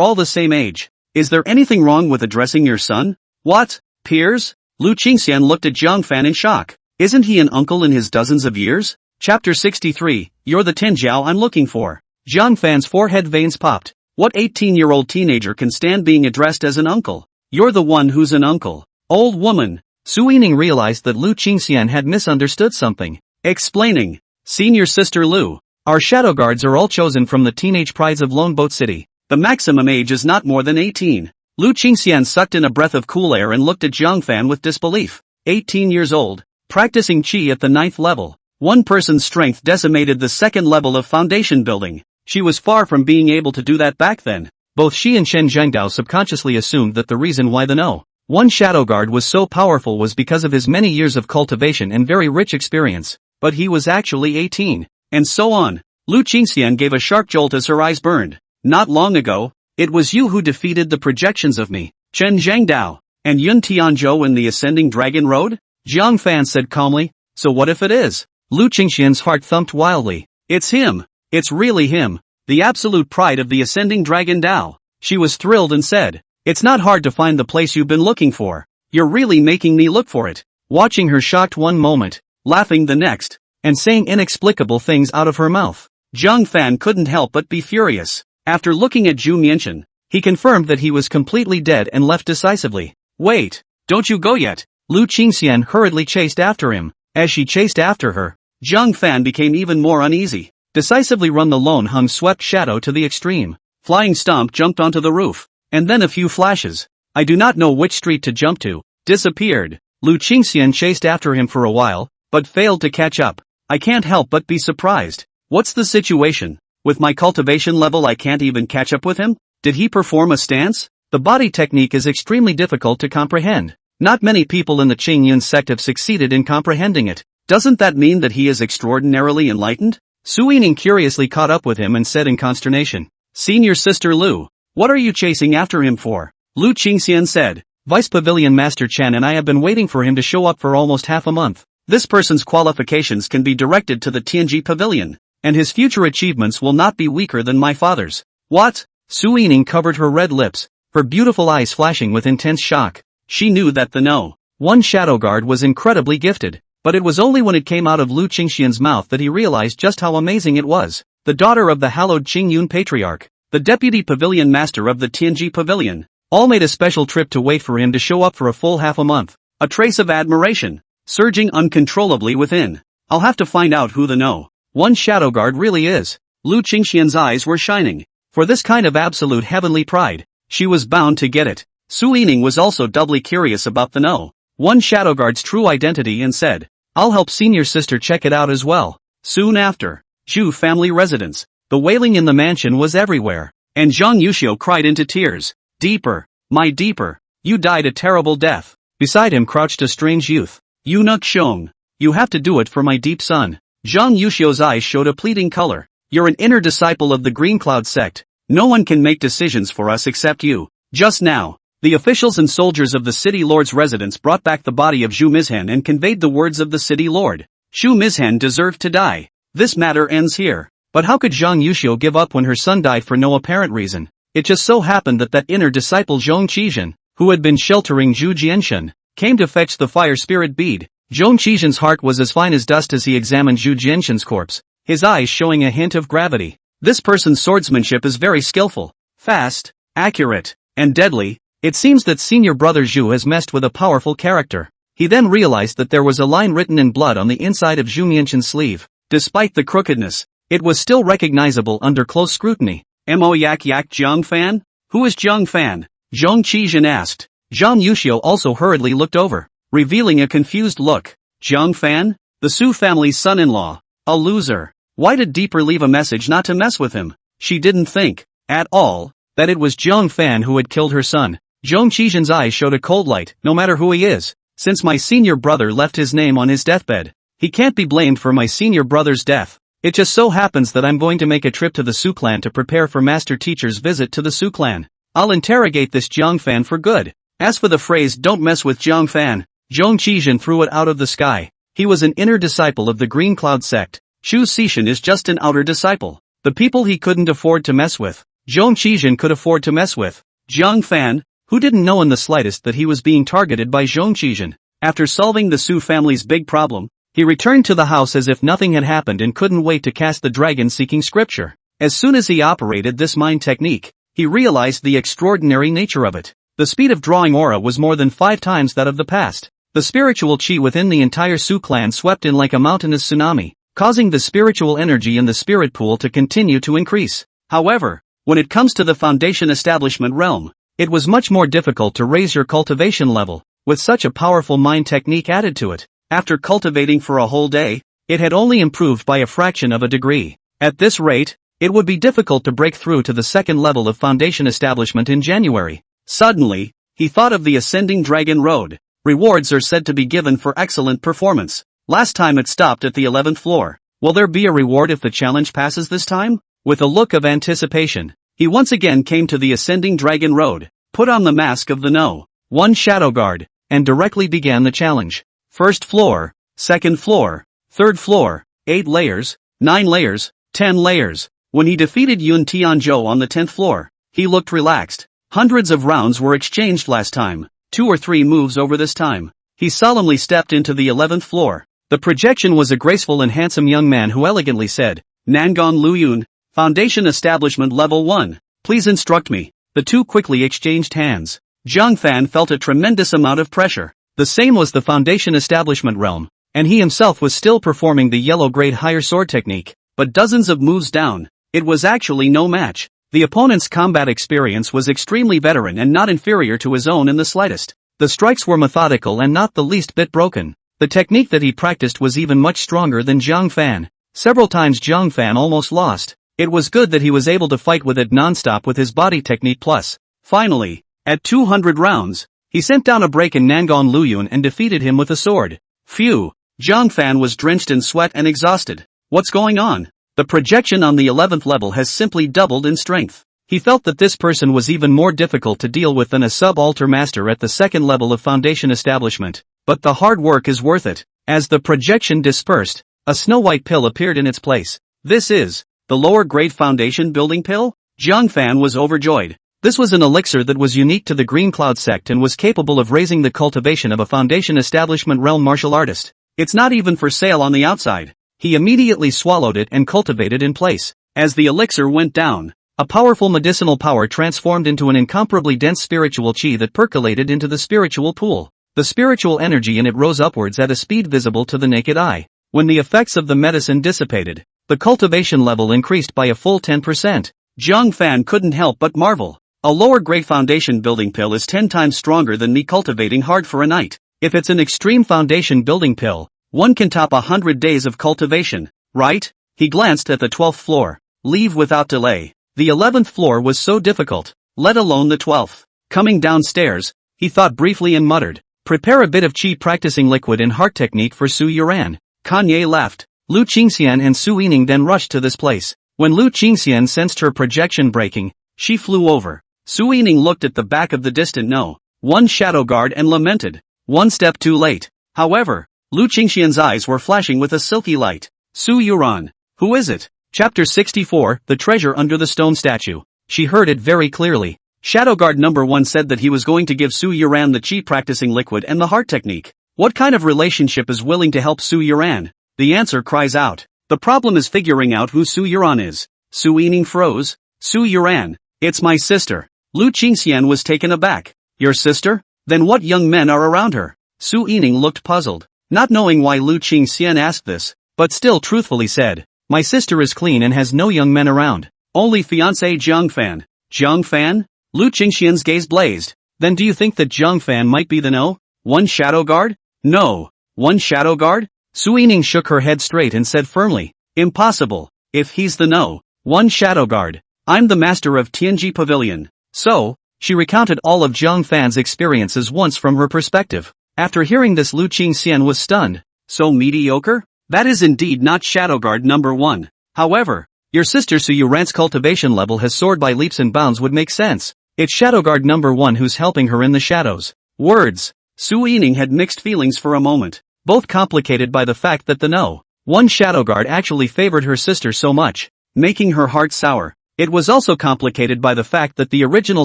all the same age. Is there anything wrong with addressing your son?" "What? Peers?" Lu Qingxian looked at Jiang Fan in shock. "Isn't he an uncle in his dozens of years?" Chapter 63, You're the Tinjiao I'm looking for. Jiang Fan's forehead veins popped. What 18-year-old teenager can stand being addressed as an uncle? "You're the one who's an uncle." "Old woman." Su Yining realized that Lu Qingxian had misunderstood something. Explaining, "Senior Sister Lu, our shadow guards are all chosen from the teenage prides of Lone Boat City. The maximum age is not more than 18. Lu Qingxian sucked in a breath of cool air and looked at Jiang Fan with disbelief. 18 years old. Practicing chi at the 9th level. One person's strength decimated the 2nd level of foundation building. She was far from being able to do that back then. Both she and Shen Zhengdao subconsciously assumed that the reason why the No. 1 Shadow Guard was so powerful was because of his many years of cultivation and very rich experience. But he was actually 18. And so on. Lu Qingxian gave a sharp jolt as her eyes burned. Not long ago, it was you who defeated the projections of me, Chen Zhengdao, and Yun Tianzhou in the Ascending Dragon Road? Jiang Fan said calmly. So what if it is? Lu Qingxian's heart thumped wildly. It's him. It's really him. The absolute pride of the Ascending Dragon Dao. She was thrilled and said, it's not hard to find the place you've been looking for. You're really making me look for it. Watching her shocked one moment, laughing the next, and saying inexplicable things out of her mouth. Jiang Fan couldn't help but be furious. After looking at Zhu Mianchen, he confirmed that he was completely dead and left decisively. Wait, don't you go yet. Lu Qingxian hurriedly chased after him. As she chased after her, Jiang Fan became even more uneasy. Decisively run the lone hung swept shadow to the extreme. Flying Stomp jumped onto the roof. And then a few flashes. I do not know which street to jump to. Disappeared. Lu Qingxian chased after him for a while, but failed to catch up. I can't help but be surprised. What's the situation? With my cultivation level I can't even catch up with him? Did he perform a stance? The body technique is extremely difficult to comprehend. Not many people in the Qingyun sect have succeeded in comprehending it. Doesn't that mean that he is extraordinarily enlightened? Su Yining curiously caught up with him and said in consternation. Senior Sister Lu, what are you chasing after him for? Lu Qingxian said. Vice Pavilion Master Chen and I have been waiting for him to show up for almost half a month. This person's qualifications can be directed to the Tianji Pavilion, and his future achievements will not be weaker than my father's. What? Su Yining covered her red lips, her beautiful eyes flashing with intense shock. She knew that the No. 1 Shadow Guard was incredibly gifted, but it was only when it came out of Lu Qingxian's mouth that he realized just how amazing it was. The daughter of the hallowed Qingyun Patriarch, the Deputy Pavilion Master of the Tianji Pavilion, all made a special trip to wait for him to show up for a full half a month. A trace of admiration, surging uncontrollably within. I'll have to find out who the No. 1 Shadow Guard really is. Lu Qingxian's eyes were shining. For this kind of absolute heavenly pride, she was bound to get it. Su Yining was also doubly curious about the No. 1 Shadow Guard's true identity and said, I'll help senior sister check it out as well. Soon after, Zhu family residence. The wailing in the mansion was everywhere, and Zhang Yuxiu cried into tears. Deeper, my deeper, you died a terrible death. Beside him crouched a strange youth. Eunuch Xiong, you have to do it for my deep son. Zhang Yuxiu's eyes showed a pleading color. You're an inner disciple of the Green Cloud sect. No one can make decisions for us except you. Just now, the officials and soldiers of the city lord's residence brought back the body of Zhu Mizhen and conveyed the words of the city lord. Zhu Mizhen deserved to die. This matter ends here. But how could Zhang Yuxiu give up when her son died for no apparent reason? It just so happened that inner disciple Zhong Qizhen, who had been sheltering Zhu Jianshen, came to fetch the fire spirit bead. Zhong Qizhen's heart was as fine as dust as he examined Zhu Jianshen's corpse, his eyes showing a hint of gravity. This person's swordsmanship is very skillful, fast, accurate, and deadly. It seems that senior brother Zhu has messed with a powerful character. He then realized that there was a line written in blood on the inside of Zhu Mianshen's sleeve. Despite the crookedness, it was still recognizable under close scrutiny. Mo Yak Jiang Fan? Who is Jiang Fan? Zhong Qizhen asked. Zhang Yuxiu also hurriedly looked over, revealing a confused look. Jiang Fan? The Su family's son-in-law. A loser. Why did Deeper leave a message not to mess with him? She didn't think, at all, that it was Jiang Fan who had killed her son. Zhong Qizhen's eyes showed a cold light. No matter who he is, since my senior brother left his name on his deathbed, he can't be blamed for my senior brother's death. It just so happens that I'm going to make a trip to the Su clan to prepare for Master Teacher's visit to the Su clan. I'll interrogate this Jiang Fan for good. As for the phrase don't mess with Jiang Fan, Zhong Qizhen threw it out of the sky. He was an inner disciple of the Green Cloud sect. Xu Xishan is just an outer disciple. The people he couldn't afford to mess with, Zhong Qizhen could afford to mess with. Jiang Fan, who didn't know in the slightest that he was being targeted by Zhong Qizhen. After solving the Su family's big problem, he returned to the house as if nothing had happened and couldn't wait to cast the dragon-seeking scripture. As soon as he operated this mind technique, he realized the extraordinary nature of it. The speed of drawing aura was more than 5 times that of the past. The spiritual chi within the entire Su clan swept in like a mountainous tsunami, causing the spiritual energy in the spirit pool to continue to increase. However, when it comes to the foundation establishment realm, it was much more difficult to raise your cultivation level, with such a powerful mind technique added to it. After cultivating for a whole day, it had only improved by a fraction of a degree. At this rate, it would be difficult to break through to the second level of foundation establishment in January. Suddenly, he thought of the ascending dragon road. Rewards are said to be given for excellent performance. Last time it stopped at the 11th floor. Will there be a reward if the challenge passes this time? With a look of anticipation, he once again came to the ascending dragon road, put on the mask of the No. 1 shadow guard, and directly began the challenge. First floor, second floor, third floor, 8 layers, 9 layers, 10 layers. When he defeated Yun Tianzhou on the 10th floor, he looked relaxed. Hundreds of rounds were exchanged last time, 2 or 3 moves over this time. He solemnly stepped into the 11th floor. The projection was a graceful and handsome young man who elegantly said, Nangon Luyun, Foundation Establishment Level 1, please instruct me. The two quickly exchanged hands. Zhang Fan felt a tremendous amount of pressure. The same was the Foundation Establishment realm, and he himself was still performing the yellow grade higher sword technique, but dozens of moves down. It was actually no match. The opponent's combat experience was extremely veteran and not inferior to his own in the slightest. The strikes were methodical and not the least bit broken. The technique that he practiced was even much stronger than Zhang Fan. Several times Zhang Fan almost lost. It was good that he was able to fight with it non-stop with his body technique plus. Finally, at 200 rounds, he sent down a break in Nangon Luyun and defeated him with a sword. Phew! Zhang Fan was drenched in sweat and exhausted. What's going on? The projection on the 11th level has simply doubled in strength. He felt that this person was even more difficult to deal with than a sub-altar master at the second level of foundation establishment. But the hard work is worth it. As the projection dispersed, a snow-white pill appeared in its place. This is the lower grade foundation building pill? Zhang Fan was overjoyed. This was an elixir that was unique to the Green Cloud sect and was capable of raising the cultivation of a foundation establishment realm martial artist. It's not even for sale on the outside. He immediately swallowed it and cultivated in place. As the elixir went down, a powerful medicinal power transformed into an incomparably dense spiritual chi that percolated into the spiritual pool. The spiritual energy in it rose upwards at a speed visible to the naked eye. When the effects of the medicine dissipated, the cultivation level increased by a full 10%. Zhang Fan couldn't help but marvel. A lower grade foundation building pill is 10 times stronger than me cultivating hard for a night. If it's an extreme foundation building pill, one can top 100 days of cultivation, right? He glanced at the 12th floor. Leave without delay. The 11th floor was so difficult, let alone the 12th. Coming downstairs, he thought briefly and muttered, prepare a bit of chi practicing liquid and heart technique for Su Yuran. Kanye laughed. Lu Qingxian and Su Yining then rushed to this place. When Lu Qingxian sensed her projection breaking, she flew over. Su Yining looked at the back of the distant No. 1 shadow guard and lamented. One step too late. However, Lu Qingxian's eyes were flashing with a silky light. Su Yuran. Who is it? Chapter 64, The Treasure Under the Stone Statue. She heard it very clearly. Shadow Guard number 1 said that he was going to give Su Yuran the chi practicing liquid and the heart technique. What kind of relationship is willing to help Su Yuran? The answer cries out. The problem is figuring out who Su Yuran is. Su Yining froze. Su Yuran. It's my sister. Lu Qingxian was taken aback. Your sister? Then what young men are around her? Su Yining looked puzzled. Not knowing why Lu Qingxian asked this, but still truthfully said, my sister is clean and has no young men around. Only fiancé Zhang Fan. Zhang Fan? Lu Qingxian's gaze blazed. Then do you think that Zhang Fan might be the No. 1 shadow guard? No. 1 shadow guard? Su Yining shook her head straight and said firmly, impossible. If he's the No. 1 shadow guard, I'm the master of Tianji Pavilion. So, she recounted all of Zhang Fan's experiences once from her perspective. After hearing this, Lu Qingxian was stunned. So mediocre? That is indeed not Shadow Guard number 1. However, your sister Su Yuran's cultivation level has soared by leaps and bounds would make sense. It's Shadow Guard number 1 who's helping her in the shadows. Words. Su Yining had mixed feelings for a moment, both complicated by the fact that the No. 1 Shadow Guard actually favored her sister so much, making her heart sour. It was also complicated by the fact that the original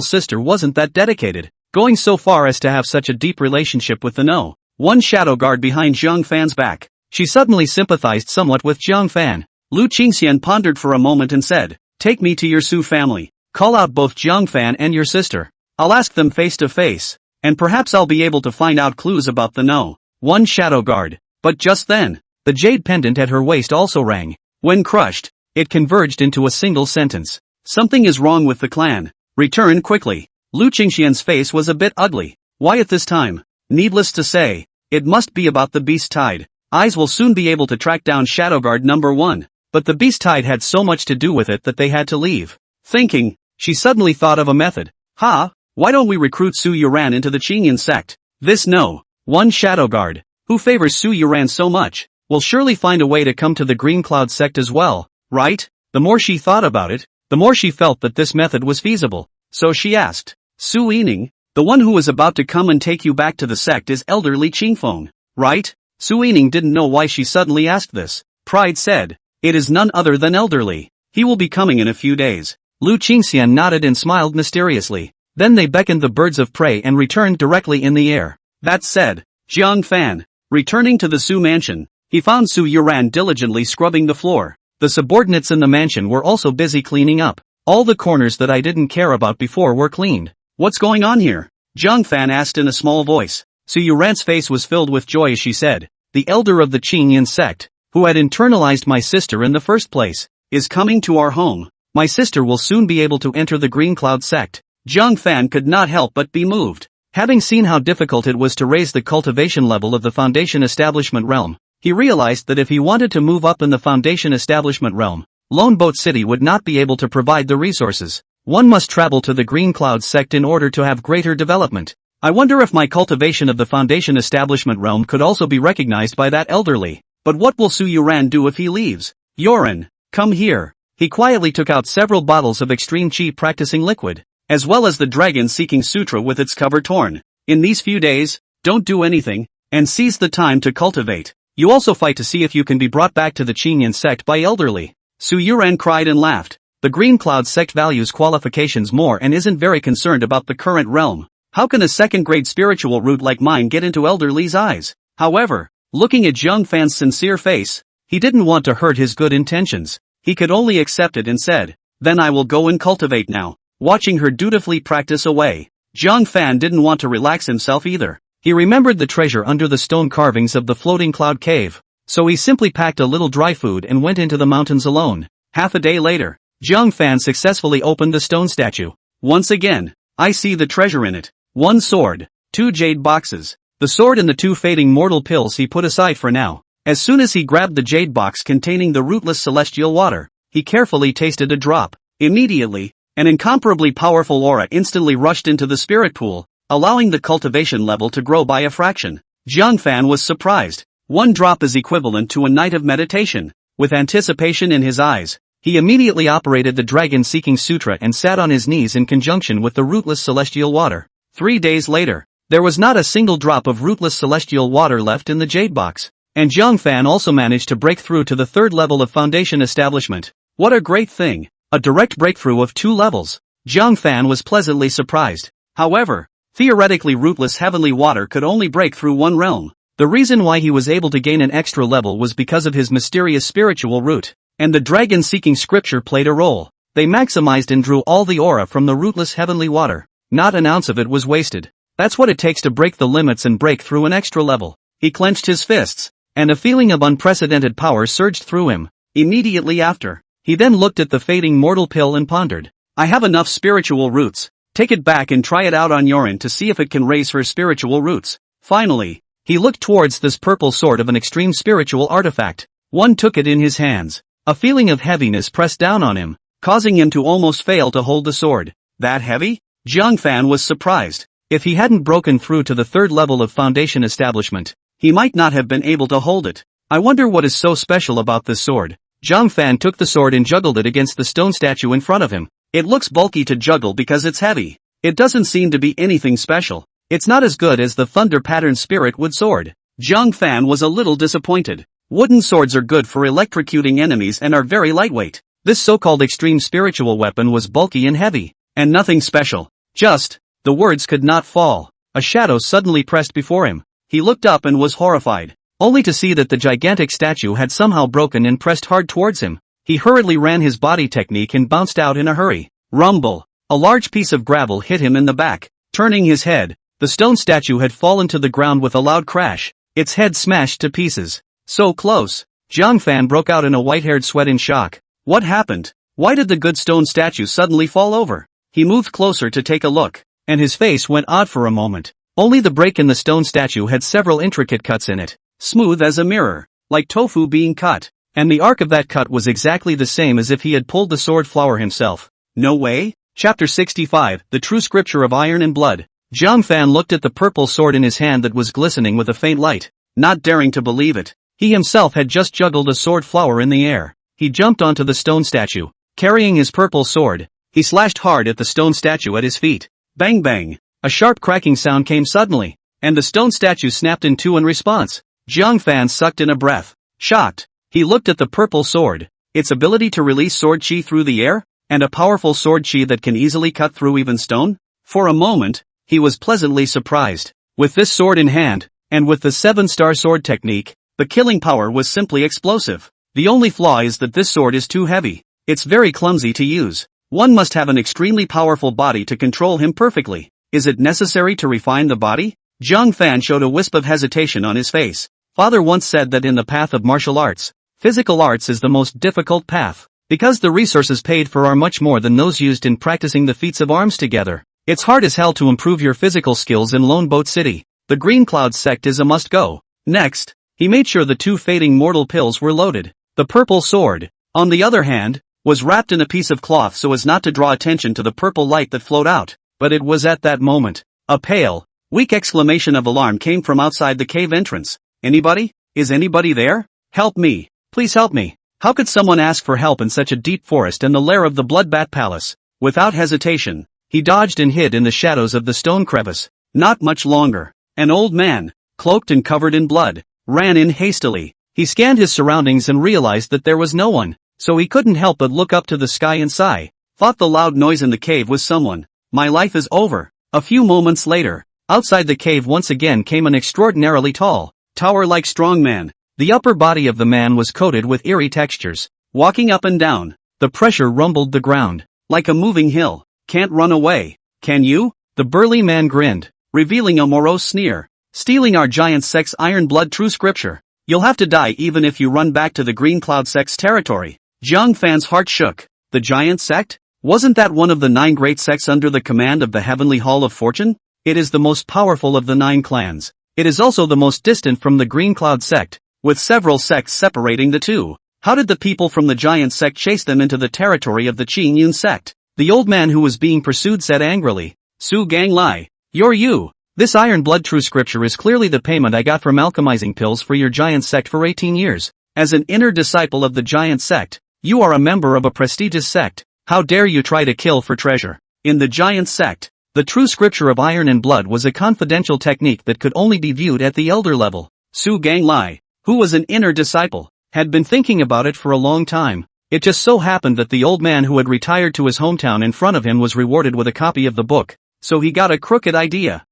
sister wasn't that dedicated, going so far as to have such a deep relationship with the No. 1 shadow guard behind Zhang Fan's back. She suddenly sympathized somewhat with Zhang Fan. Lu Qingxian pondered for a moment and said, take me to your Su family. Call out both Zhang Fan and your sister. I'll ask them face to face, and perhaps I'll be able to find out clues about the No. 1 shadow guard. But just then, the jade pendant at her waist also rang. When crushed, it converged into a single sentence. Something is wrong with the clan. Return quickly. Lu Qingxian's face was a bit ugly. Why at this time? Needless to say, It must be about the beast tide. Eyes will soon be able to track down Shadowguard number 1. But the beast tide had so much to do with it that they had to leave. Thinking, she suddenly thought of a method. Why don't we recruit Su Yuran into the Qingyan sect? This one Shadowguard, who favors Su Yuran so much, will surely find a way to come to the Green Cloud sect as well, right? The more she thought about it, the more she felt that this method was feasible. So she asked, Su Yining, the one who was about to come and take you back to the sect is elderly Qingfeng, right? Su Yining didn't know why she suddenly asked this. Pride said, it is none other than elderly. He will be coming in a few days. Lu Qingxian nodded and smiled mysteriously. Then they beckoned the birds of prey and returned directly in the air. That said, Jiang Fan, returning to the Su mansion, he found Su Yuran diligently scrubbing the floor. The subordinates in the mansion were also busy cleaning up. All the corners that I didn't care about before were cleaned. What's going on here? Jiang Fan asked in a small voice. Su Yuran's face was filled with joy as she said, the elder of the Qingyan sect, who had internalized my sister in the first place, is coming to our home. My sister will soon be able to enter the Green Cloud sect. Jiang Fan could not help but be moved. Having seen how difficult it was to raise the cultivation level of the Foundation Establishment realm, he realized that if he wanted to move up in the Foundation Establishment realm, Lone Boat City would not be able to provide the resources. One must travel to the Green Cloud sect in order to have greater development. I wonder if my cultivation of the Foundation Establishment realm could also be recognized by that elderly. But what will Su Yuran do if he leaves? Yoran, come here. He quietly took out several bottles of extreme chi practicing liquid, as well as the dragon-seeking sutra with its cover torn. In these few days, don't do anything, and seize the time to cultivate. You also fight to see if you can be brought back to the Qingyan sect by elderly. Su Yuran cried and laughed. The Green Cloud sect values qualifications more and isn't very concerned about the current realm. How can a second-grade spiritual root like mine get into elderly's eyes? However, looking at Jiang Fan's sincere face, he didn't want to hurt his good intentions. He could only accept it and said, then I will go and cultivate now. Watching her dutifully practice away, Jiang Fan didn't want to relax himself either. He remembered the treasure under the stone carvings of the floating cloud cave, so he simply packed a little dry food and went into the mountains alone. Half a day later, Jiang Fan successfully opened the stone statue. Once again, I see the treasure in it. 1 sword, 2 jade boxes. The sword and the 2 fading mortal pills he put aside for now. As soon as he grabbed the jade box containing the rootless celestial water, he carefully tasted a drop. Immediately, an incomparably powerful aura instantly rushed into the spirit pool, allowing the cultivation level to grow by a fraction. Jiang Fan was surprised. 1 drop is equivalent to a night of meditation. With anticipation in his eyes, he immediately operated the dragon-seeking sutra and sat on his knees in conjunction with the rootless celestial water. 3 days later, there was not a single drop of rootless celestial water left in the jade box, and Jiang Fan also managed to break through to the 3rd level of Foundation Establishment. What a great thing! A direct breakthrough of 2 levels. Jiang Fan was pleasantly surprised. However, theoretically rootless heavenly water could only break through 1 realm. The reason why he was able to gain an extra level was because of his mysterious spiritual root, and the dragon-seeking scripture played a role. They maximized and drew all the aura from the rootless heavenly water. Not an ounce of it was wasted. That's what it takes to break the limits and break through an extra level. He clenched his fists, and a feeling of unprecedented power surged through him. Immediately after, he then looked at the fading mortal pill and pondered. I have enough spiritual roots. Take it back and try it out on Yorin to see if it can raise her spiritual roots. Finally, he looked towards this purple sword of an extreme spiritual artifact. One took it in his hands. A feeling of heaviness pressed down on him, causing him to almost fail to hold the sword. That heavy? Jiang Fan was surprised. If he hadn't broken through to the 3rd level of Foundation Establishment, he might not have been able to hold it. I wonder what is so special about this sword. Jiang Fan took the sword and juggled it against the stone statue in front of him. It looks bulky to juggle because it's heavy. It doesn't seem to be anything special. It's not as good as the thunder pattern spirit wood sword. Jiang Fan was a little disappointed. Wooden swords are good for electrocuting enemies and are very lightweight. This so-called extreme spiritual weapon was bulky and heavy, and nothing special. Just, the words could not fall. A shadow suddenly pressed before him. He looked up and was horrified, only to see that the gigantic statue had somehow broken and pressed hard towards him. He hurriedly ran his body technique and bounced out in a hurry. Rumble! A large piece of gravel hit him in the back. Turning his head, the stone statue had fallen to the ground with a loud crash. Its head smashed to pieces. So close! Jiang Fan broke out in a white-haired sweat in shock. What happened? Why did the good stone statue suddenly fall over? He moved closer to take a look, and his face went odd for a moment. Only the break in the stone statue had several intricate cuts in it, smooth as a mirror, like tofu being cut. And the arc of that cut was exactly the same as if he had pulled the sword flower himself. No way? Chapter 65, The True Scripture of Iron and Blood. Zhang Fan looked at the purple sword in his hand that was glistening with a faint light, not daring to believe it. He himself had just juggled a sword flower in the air. He jumped onto the stone statue, carrying his purple sword. He slashed hard at the stone statue at his feet. Bang bang! A sharp cracking sound came suddenly, and the stone statue snapped in two in response. Zhang Fan sucked in a breath. Shocked, he looked at the purple sword, its ability to release sword chi through the air, and a powerful sword chi that can easily cut through even stone. For a moment, he was pleasantly surprised. With this sword in hand, and with the 7-star sword technique, the killing power was simply explosive. The only flaw is that this sword is too heavy. It's very clumsy to use. One must have an extremely powerful body to control him perfectly. Is it necessary to refine the body? Zhang Fan showed a wisp of hesitation on his face. Father once said that in the path of martial arts, physical arts is the most difficult path, because the resources paid for are much more than those used in practicing the feats of arms together. It's hard as hell to improve your physical skills in Lone Boat City. The Green Cloud sect is a must-go. Next, he made sure the 2 fading mortal pills were loaded. The purple sword, on the other hand, was wrapped in a piece of cloth so as not to draw attention to the purple light that flowed out. But it was at that moment, a pale, weak exclamation of alarm came from outside the cave entrance. Anybody? Is anybody there? Help me. Please help me. How could someone ask for help in such a deep forest and the lair of the Bloodbat Palace? Without hesitation, he dodged and hid in the shadows of the stone crevice. Not much longer. An old man, cloaked and covered in blood, ran in hastily. He scanned his surroundings and realized that there was no one, so he couldn't help but look up to the sky and sigh. Thought the loud noise in the cave was someone. My life is over. A few moments later, outside the cave once again came an extraordinarily tall, tower-like strong man. The upper body of the man was coated with eerie textures. Walking up and down, the pressure rumbled the ground, like a moving hill. Can't run away, can you? The burly man grinned, revealing a morose sneer. Stealing our giant sect's iron blood true scripture. You'll have to die even if you run back to the Green Cloud sect's territory. Zhang Fan's heart shook. The giant sect? Wasn't that one of the 9 great sects under the command of the Heavenly Hall of Fortune? It is the most powerful of the 9 clans. It is also the most distant from the Green Cloud sect, with several sects separating the two. How did the people from the giant sect chase them into the territory of the Qing Yun sect? The old man who was being pursued said angrily. Su Ganglai, you're you. This iron blood true scripture is clearly the payment I got from alchemizing pills for your giant sect for 18 years. As an inner disciple of the giant sect, you are a member of a prestigious sect. How dare you try to kill for treasure? In the giant sect, the true scripture of iron and blood was a confidential technique that could only be viewed at the elder level. Su Ganglai, who was an inner disciple, had been thinking about it for a long time. It just so happened that the old man who had retired to his hometown in front of him was rewarded with a copy of the book, so he got a crooked idea.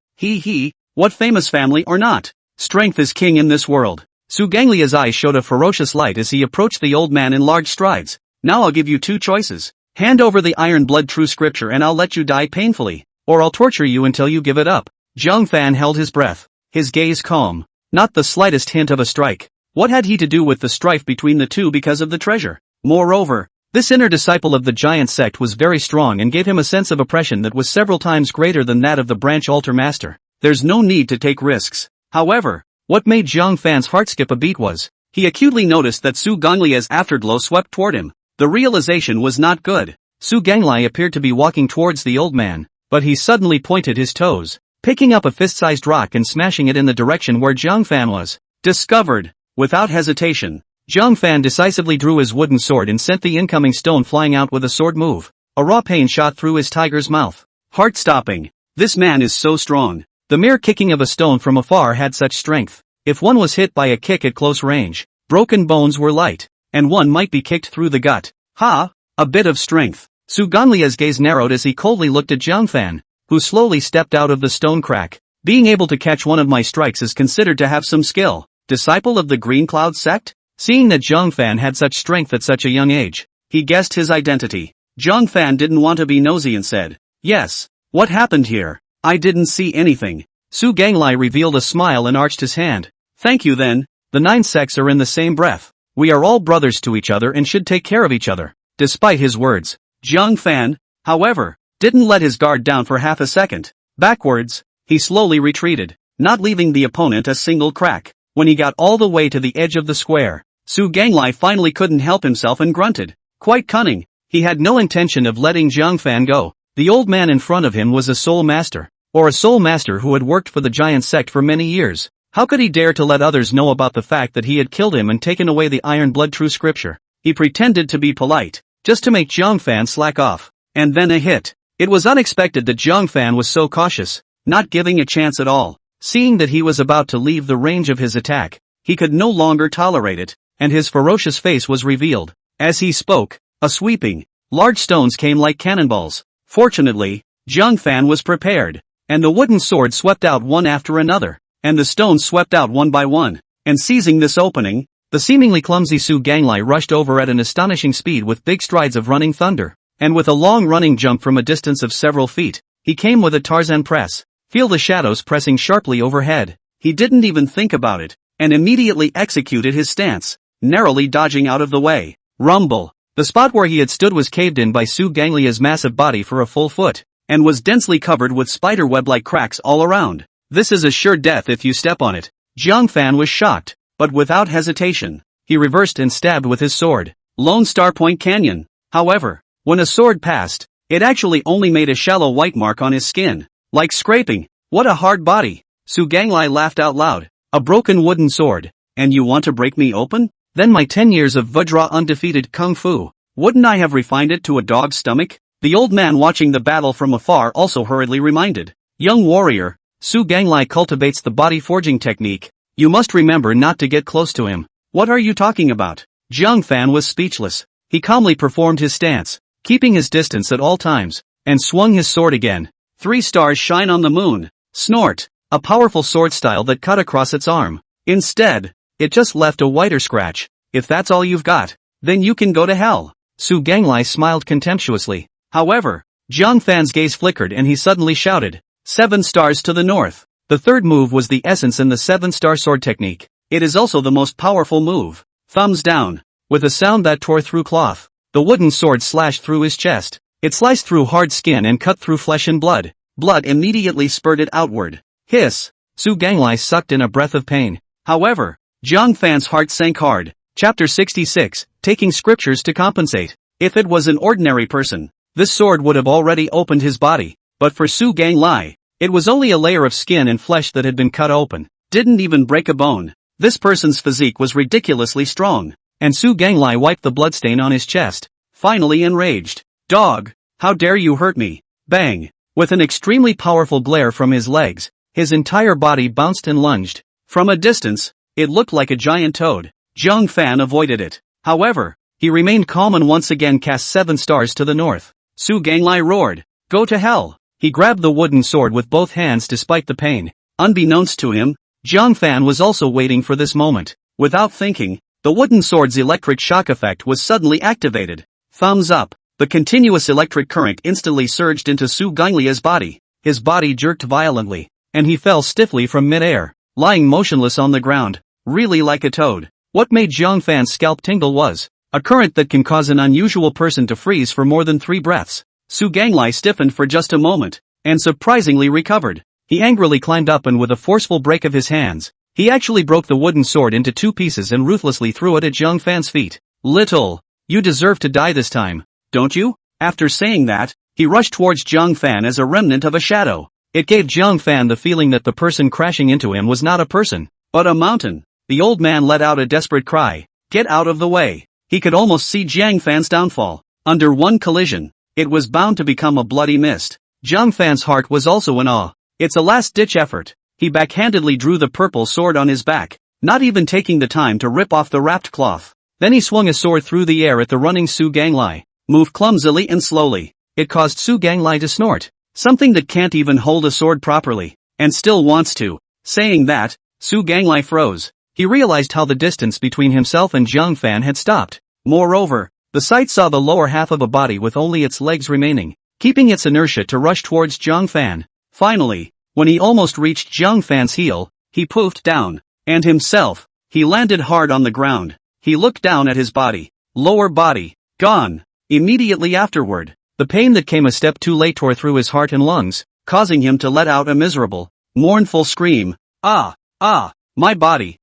What famous family or not? Strength is king in this world. Su Ganglia's eyes showed a ferocious light as he approached the old man in large strides. Now I'll give you 2 choices. Hand over the iron blood true scripture and I'll let you die painfully, or I'll torture you until you give it up. Zhang Fan held his breath, his gaze calm. Not the slightest hint of a strike. What had he to do with the strife between the two because of the treasure? Moreover, this inner disciple of the giant sect was very strong and gave him a sense of oppression that was several times greater than that of the branch altar master. There's no need to take risks. However, what made Zhang Fan's heart skip a beat was, he acutely noticed that Su Ganglia's afterglow swept toward him. The realization was not good. Su Ganglai appeared to be walking towards the old man, but he suddenly pointed his toes, picking up a fist-sized rock and smashing it in the direction where Zhang Fan was. Discovered. Without hesitation, Zhang Fan decisively drew his wooden sword and sent the incoming stone flying out with a sword move. A raw pain shot through his tiger's mouth. Heart-stopping. This man is so strong. The mere kicking of a stone from afar had such strength. If one was hit by a kick at close range, broken bones were light, and one might be kicked through the gut. Ha! A bit of strength. Su Ganglia's gaze narrowed as he coldly looked at Zhang Fan, who slowly stepped out of the stone crack. Being able to catch one of my strikes is considered to have some skill. Disciple of the Green Cloud sect? Seeing that Zhang Fan had such strength at such a young age, he guessed his identity. Zhang Fan didn't want to be nosy and said, yes. What happened here? I didn't see anything. Su Ganglai revealed a smile and arched his hand. Thank you then. The 9 sects are in the same breath. We are all brothers to each other and should take care of each other. Despite his words, Zhang Fan, however, didn't let his guard down for half a second. Backwards, he slowly retreated, not leaving the opponent a single crack. When he got all the way to the edge of the square, Su Ganglai finally couldn't help himself and grunted. Quite cunning, he had no intention of letting Zhang Fan go. The old man in front of him was a soul master, or a soul master who had worked for the giant sect for many years. How could he dare to let others know about the fact that he had killed him and taken away the Iron Blood True Scripture? He pretended to be polite, just to make Zhang Fan slack off. And then a hit. It was unexpected that Zhang Fan was so cautious, not giving a chance at all. Seeing that he was about to leave the range of his attack, he could no longer tolerate it, and his ferocious face was revealed. As he spoke, a sweeping, large stones came like cannonballs. Fortunately, Zhang Fan was prepared, and the wooden sword swept out one after another, and the stones swept out one by one. And seizing this opening, the seemingly clumsy Su Ganglai rushed over at an astonishing speed with big strides of running thunder, and with a long running jump from a distance of several feet, he came with a Tarzan press. Feel the shadows pressing sharply overhead. He didn't even think about it, and immediately executed his stance, narrowly dodging out of the way. Rumble. The spot where he had stood was caved in by Su Ganglia's massive body for a full foot, and was densely covered with spiderweb-like cracks all around. This is a sure death if you step on it. Zhang Fan was shocked, but without hesitation, he reversed and stabbed with his sword. Lone Star Point Canyon. However, when a sword passed, it actually only made a shallow white mark on his skin. Like scraping. What a hard body. Su Ganglai laughed out loud. A broken wooden sword. And you want to break me open? Then my 10 years of Vajra undefeated kung fu, wouldn't I have refined it to a dog's stomach? The old man watching the battle from afar also hurriedly reminded. Young warrior, Su Ganglai cultivates the body forging technique. You must remember not to get close to him. What are you talking about? Zhang Fan was speechless. He calmly performed his stance, keeping his distance at all times, and swung his sword again. 3 stars shine on the moon. Snort. A powerful sword style that cut across its arm. Instead, it just left a whiter scratch. If that's all you've got, then you can go to hell. Su Ganglai smiled contemptuously. However, Zhang Fan's gaze flickered and he suddenly shouted, 7 stars to the north. The third move was the essence in the 7-star sword technique. It is also the most powerful move. Thumbs down. With a sound that tore through cloth, the wooden sword slashed through his chest. It sliced through hard skin and cut through flesh and blood. Blood immediately spurted outward. Hiss. Su Ganglai sucked in a breath of pain. However, Zhang Fan's heart sank hard. Chapter 66, Taking Scriptures to Compensate. If it was an ordinary person, this sword would have already opened his body, but for Su Ganglai, it was only a layer of skin and flesh that had been cut open. Didn't even break a bone. This person's physique was ridiculously strong, and Su Ganglai wiped the bloodstain on his chest, finally enraged. Dog, how dare you hurt me? Bang. With an extremely powerful glare from his legs, his entire body bounced and lunged. From a distance, it looked like a giant toad. Zhang Fan avoided it. However, he remained calm and once again cast 7 stars to the north. Su Ganglai roared, go to hell. He grabbed the wooden sword with both hands despite the pain. Unbeknownst to him, Zhang Fan was also waiting for this moment. Without thinking, the wooden sword's electric shock effect was suddenly activated. Thumbs up. The continuous electric current instantly surged into Su Ganglia's body. His body jerked violently, and he fell stiffly from midair, lying motionless on the ground, really like a toad. What made Zhang Fan's scalp tingle was a current that can cause an unusual person to freeze for more than 3 breaths. Su Ganglai stiffened for just a moment, and surprisingly recovered. He angrily climbed up and with a forceful break of his hands, he actually broke the wooden sword into 2 pieces and ruthlessly threw it at Zhang Fan's feet. Little, you deserve to die this time, don't you? After saying that, he rushed towards Zhang Fan as a remnant of a shadow. It gave Zhang Fan the feeling that the person crashing into him was not a person, but a mountain. The old man let out a desperate cry. Get out of the way. He could almost see Zhang Fan's downfall. Under one collision, it was bound to become a bloody mist. Zhang Fan's heart was also in awe. It's a last-ditch effort. He backhandedly drew the purple sword on his back, not even taking the time to rip off the wrapped cloth. Then he swung a sword through the air at the running Su Ganglai. Moved clumsily and slowly. It caused Su Ganglai to snort. Something that can't even hold a sword properly, and still wants to. Saying that, Su Ganglai froze. He realized how the distance between himself and Zhang Fan had stopped. Moreover, the sight saw the lower half of a body with only its legs remaining, keeping its inertia to rush towards Zhang Fan. Finally, when he almost reached Zhang Fan's heel, he poofed down. And himself, he landed hard on the ground. He looked down at his body. Lower body, gone. Immediately afterward, the pain that came a step too late tore through his heart and lungs, causing him to let out a miserable Mournful scream. Ah, ah, my body,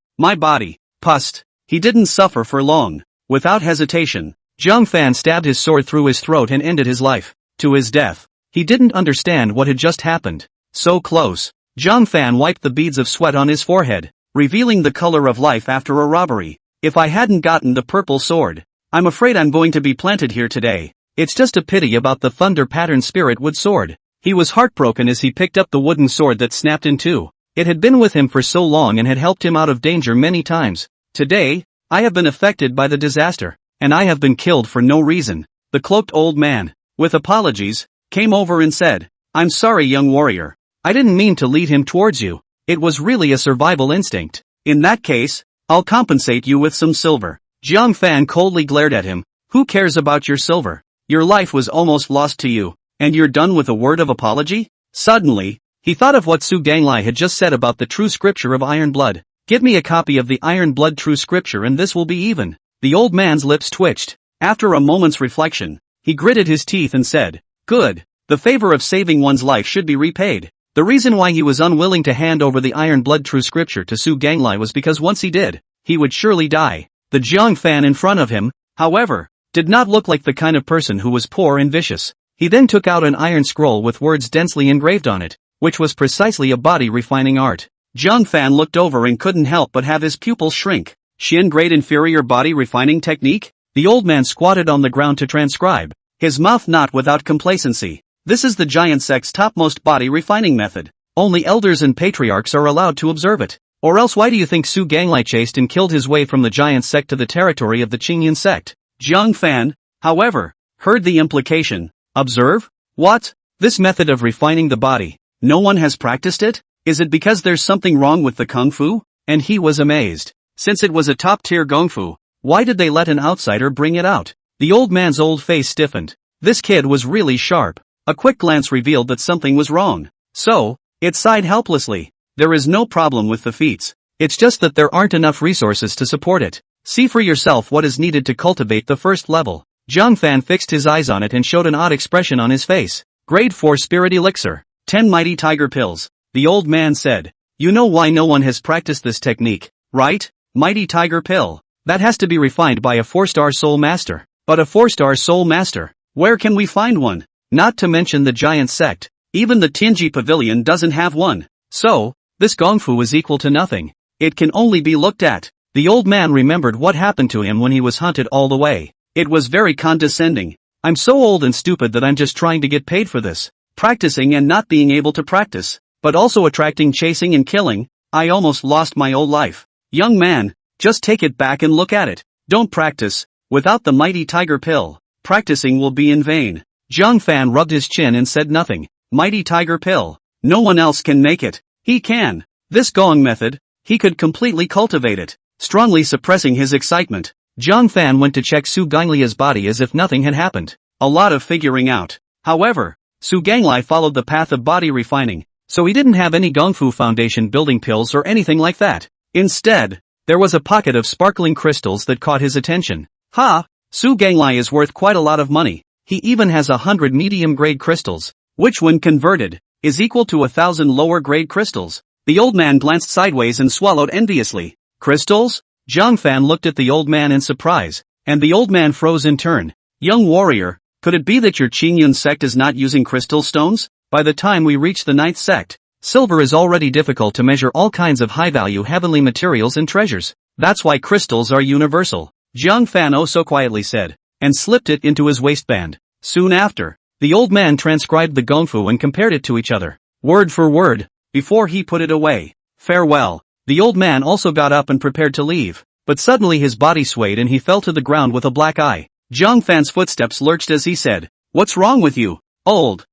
pust. He didn't suffer for long. Without hesitation, Zhang Fan stabbed his sword through his throat and ended his life. To his death. He didn't understand what had just happened. So close. Zhang Fan wiped the beads of sweat on his forehead, revealing the color of life after a robbery. If I hadn't gotten the purple sword, I'm afraid I'm going to be planted here today. It's just a pity about the thunder pattern spirit wood sword. He was heartbroken as he picked up the wooden sword that snapped in two. It had been with him for so long and had helped him out of danger many times. Today, I have been affected by the disaster, and I have been killed for no reason. The cloaked old man, with apologies, came over and said, I'm sorry, young warrior. I didn't mean to lead him towards you. It was really a survival instinct. In that case, I'll compensate you with some silver. Zhang Fan coldly glared at him. Who cares about your silver? Your life was almost lost to you, and you're done with a word of apology? Suddenly, he thought of what Su Ganglai had just said about the true scripture of iron blood. Give me a copy of the iron blood true scripture and this will be even. The old man's lips twitched. After a moment's reflection, he gritted his teeth and said, Good. The favor of saving one's life should be repaid. The reason why he was unwilling to hand over the iron blood true scripture to Su Ganglai was because once he did, he would surely die. The Zhang Fan in front of him, however, did not look like the kind of person who was poor and vicious. He then took out an iron scroll with words densely engraved on it, which was precisely a body refining art. Zhang Fan looked over and couldn't help but have his pupils shrink. Shin grade inferior body refining technique? The old man squatted on the ground to transcribe, his mouth not without complacency. This is the giant sect's topmost body refining method. Only elders and patriarchs are allowed to observe it. Or else why do you think Su Ganglai chased and killed his way from the giant sect to the territory of the Qingyan sect? Zhang Fan, however, heard the implication. Observe? What? This method of refining the body, no one has practiced it? Is it because there's something wrong with the kung fu? And he was amazed. Since it was a top-tier kung fu, why did they let an outsider bring it out? The old man's old face stiffened. This kid was really sharp. A quick glance revealed that something was wrong. So, it sighed helplessly. There is no problem with the feats. It's just that there aren't enough resources to support it. See for yourself what is needed to cultivate the first level. Zhang Fan fixed his eyes on it and showed an odd expression on his face. Grade 4 Spirit Elixir. 10 Mighty Tiger Pills. The old man said. You know why no one has practiced this technique, right? Mighty Tiger Pill. That has to be refined by a 4-star Soul Master. But a 4-star Soul Master, where can we find one? Not to mention the giant sect. Even the Tianji Pavilion doesn't have one. So, this gongfu is equal to nothing. It can only be looked at. The old man remembered what happened to him when he was hunted all the way. It was very condescending. I'm so old and stupid that I'm just trying to get paid for this. Practicing and not being able to practice. But also attracting, chasing and killing. I almost lost my old life. Young man, just take it back and look at it. Don't practice. Without the mighty tiger pill, practicing will be in vain. Zhang Fan rubbed his chin and said nothing. Mighty tiger pill. No one else can make it. He can. This gong method, he could completely cultivate it. Strongly suppressing his excitement, Zhang Fan went to check Su Ganglia's body as if nothing had happened. A lot of figuring out. However, Su Ganglai followed the path of body refining, so he didn't have any Gongfu Foundation building pills or anything like that. Instead, there was a pocket of sparkling crystals that caught his attention. Ha! Su Ganglai is worth quite a lot of money. He even has 100 medium-grade crystals, which when converted, is equal to 1,000 lower-grade crystals. The old man glanced sideways and swallowed enviously. Crystals? Zhang Fan looked at the old man in surprise, and the old man froze in turn. Young warrior, could it be that your Qingyun sect is not using crystal stones? By the time we reach the 9th sect, silver is already difficult to measure all kinds of high-value heavenly materials and treasures. That's why crystals are universal. Zhang Fan oh so quietly said, and slipped it into his waistband. Soon after, the old man transcribed the gongfu and compared it to each other, word for word, before he put it away. Farewell. The old man also got up and prepared to leave, but suddenly his body swayed and he fell to the ground with a black eye. Zhang Fan's footsteps lurched as he said, What's wrong with you? Old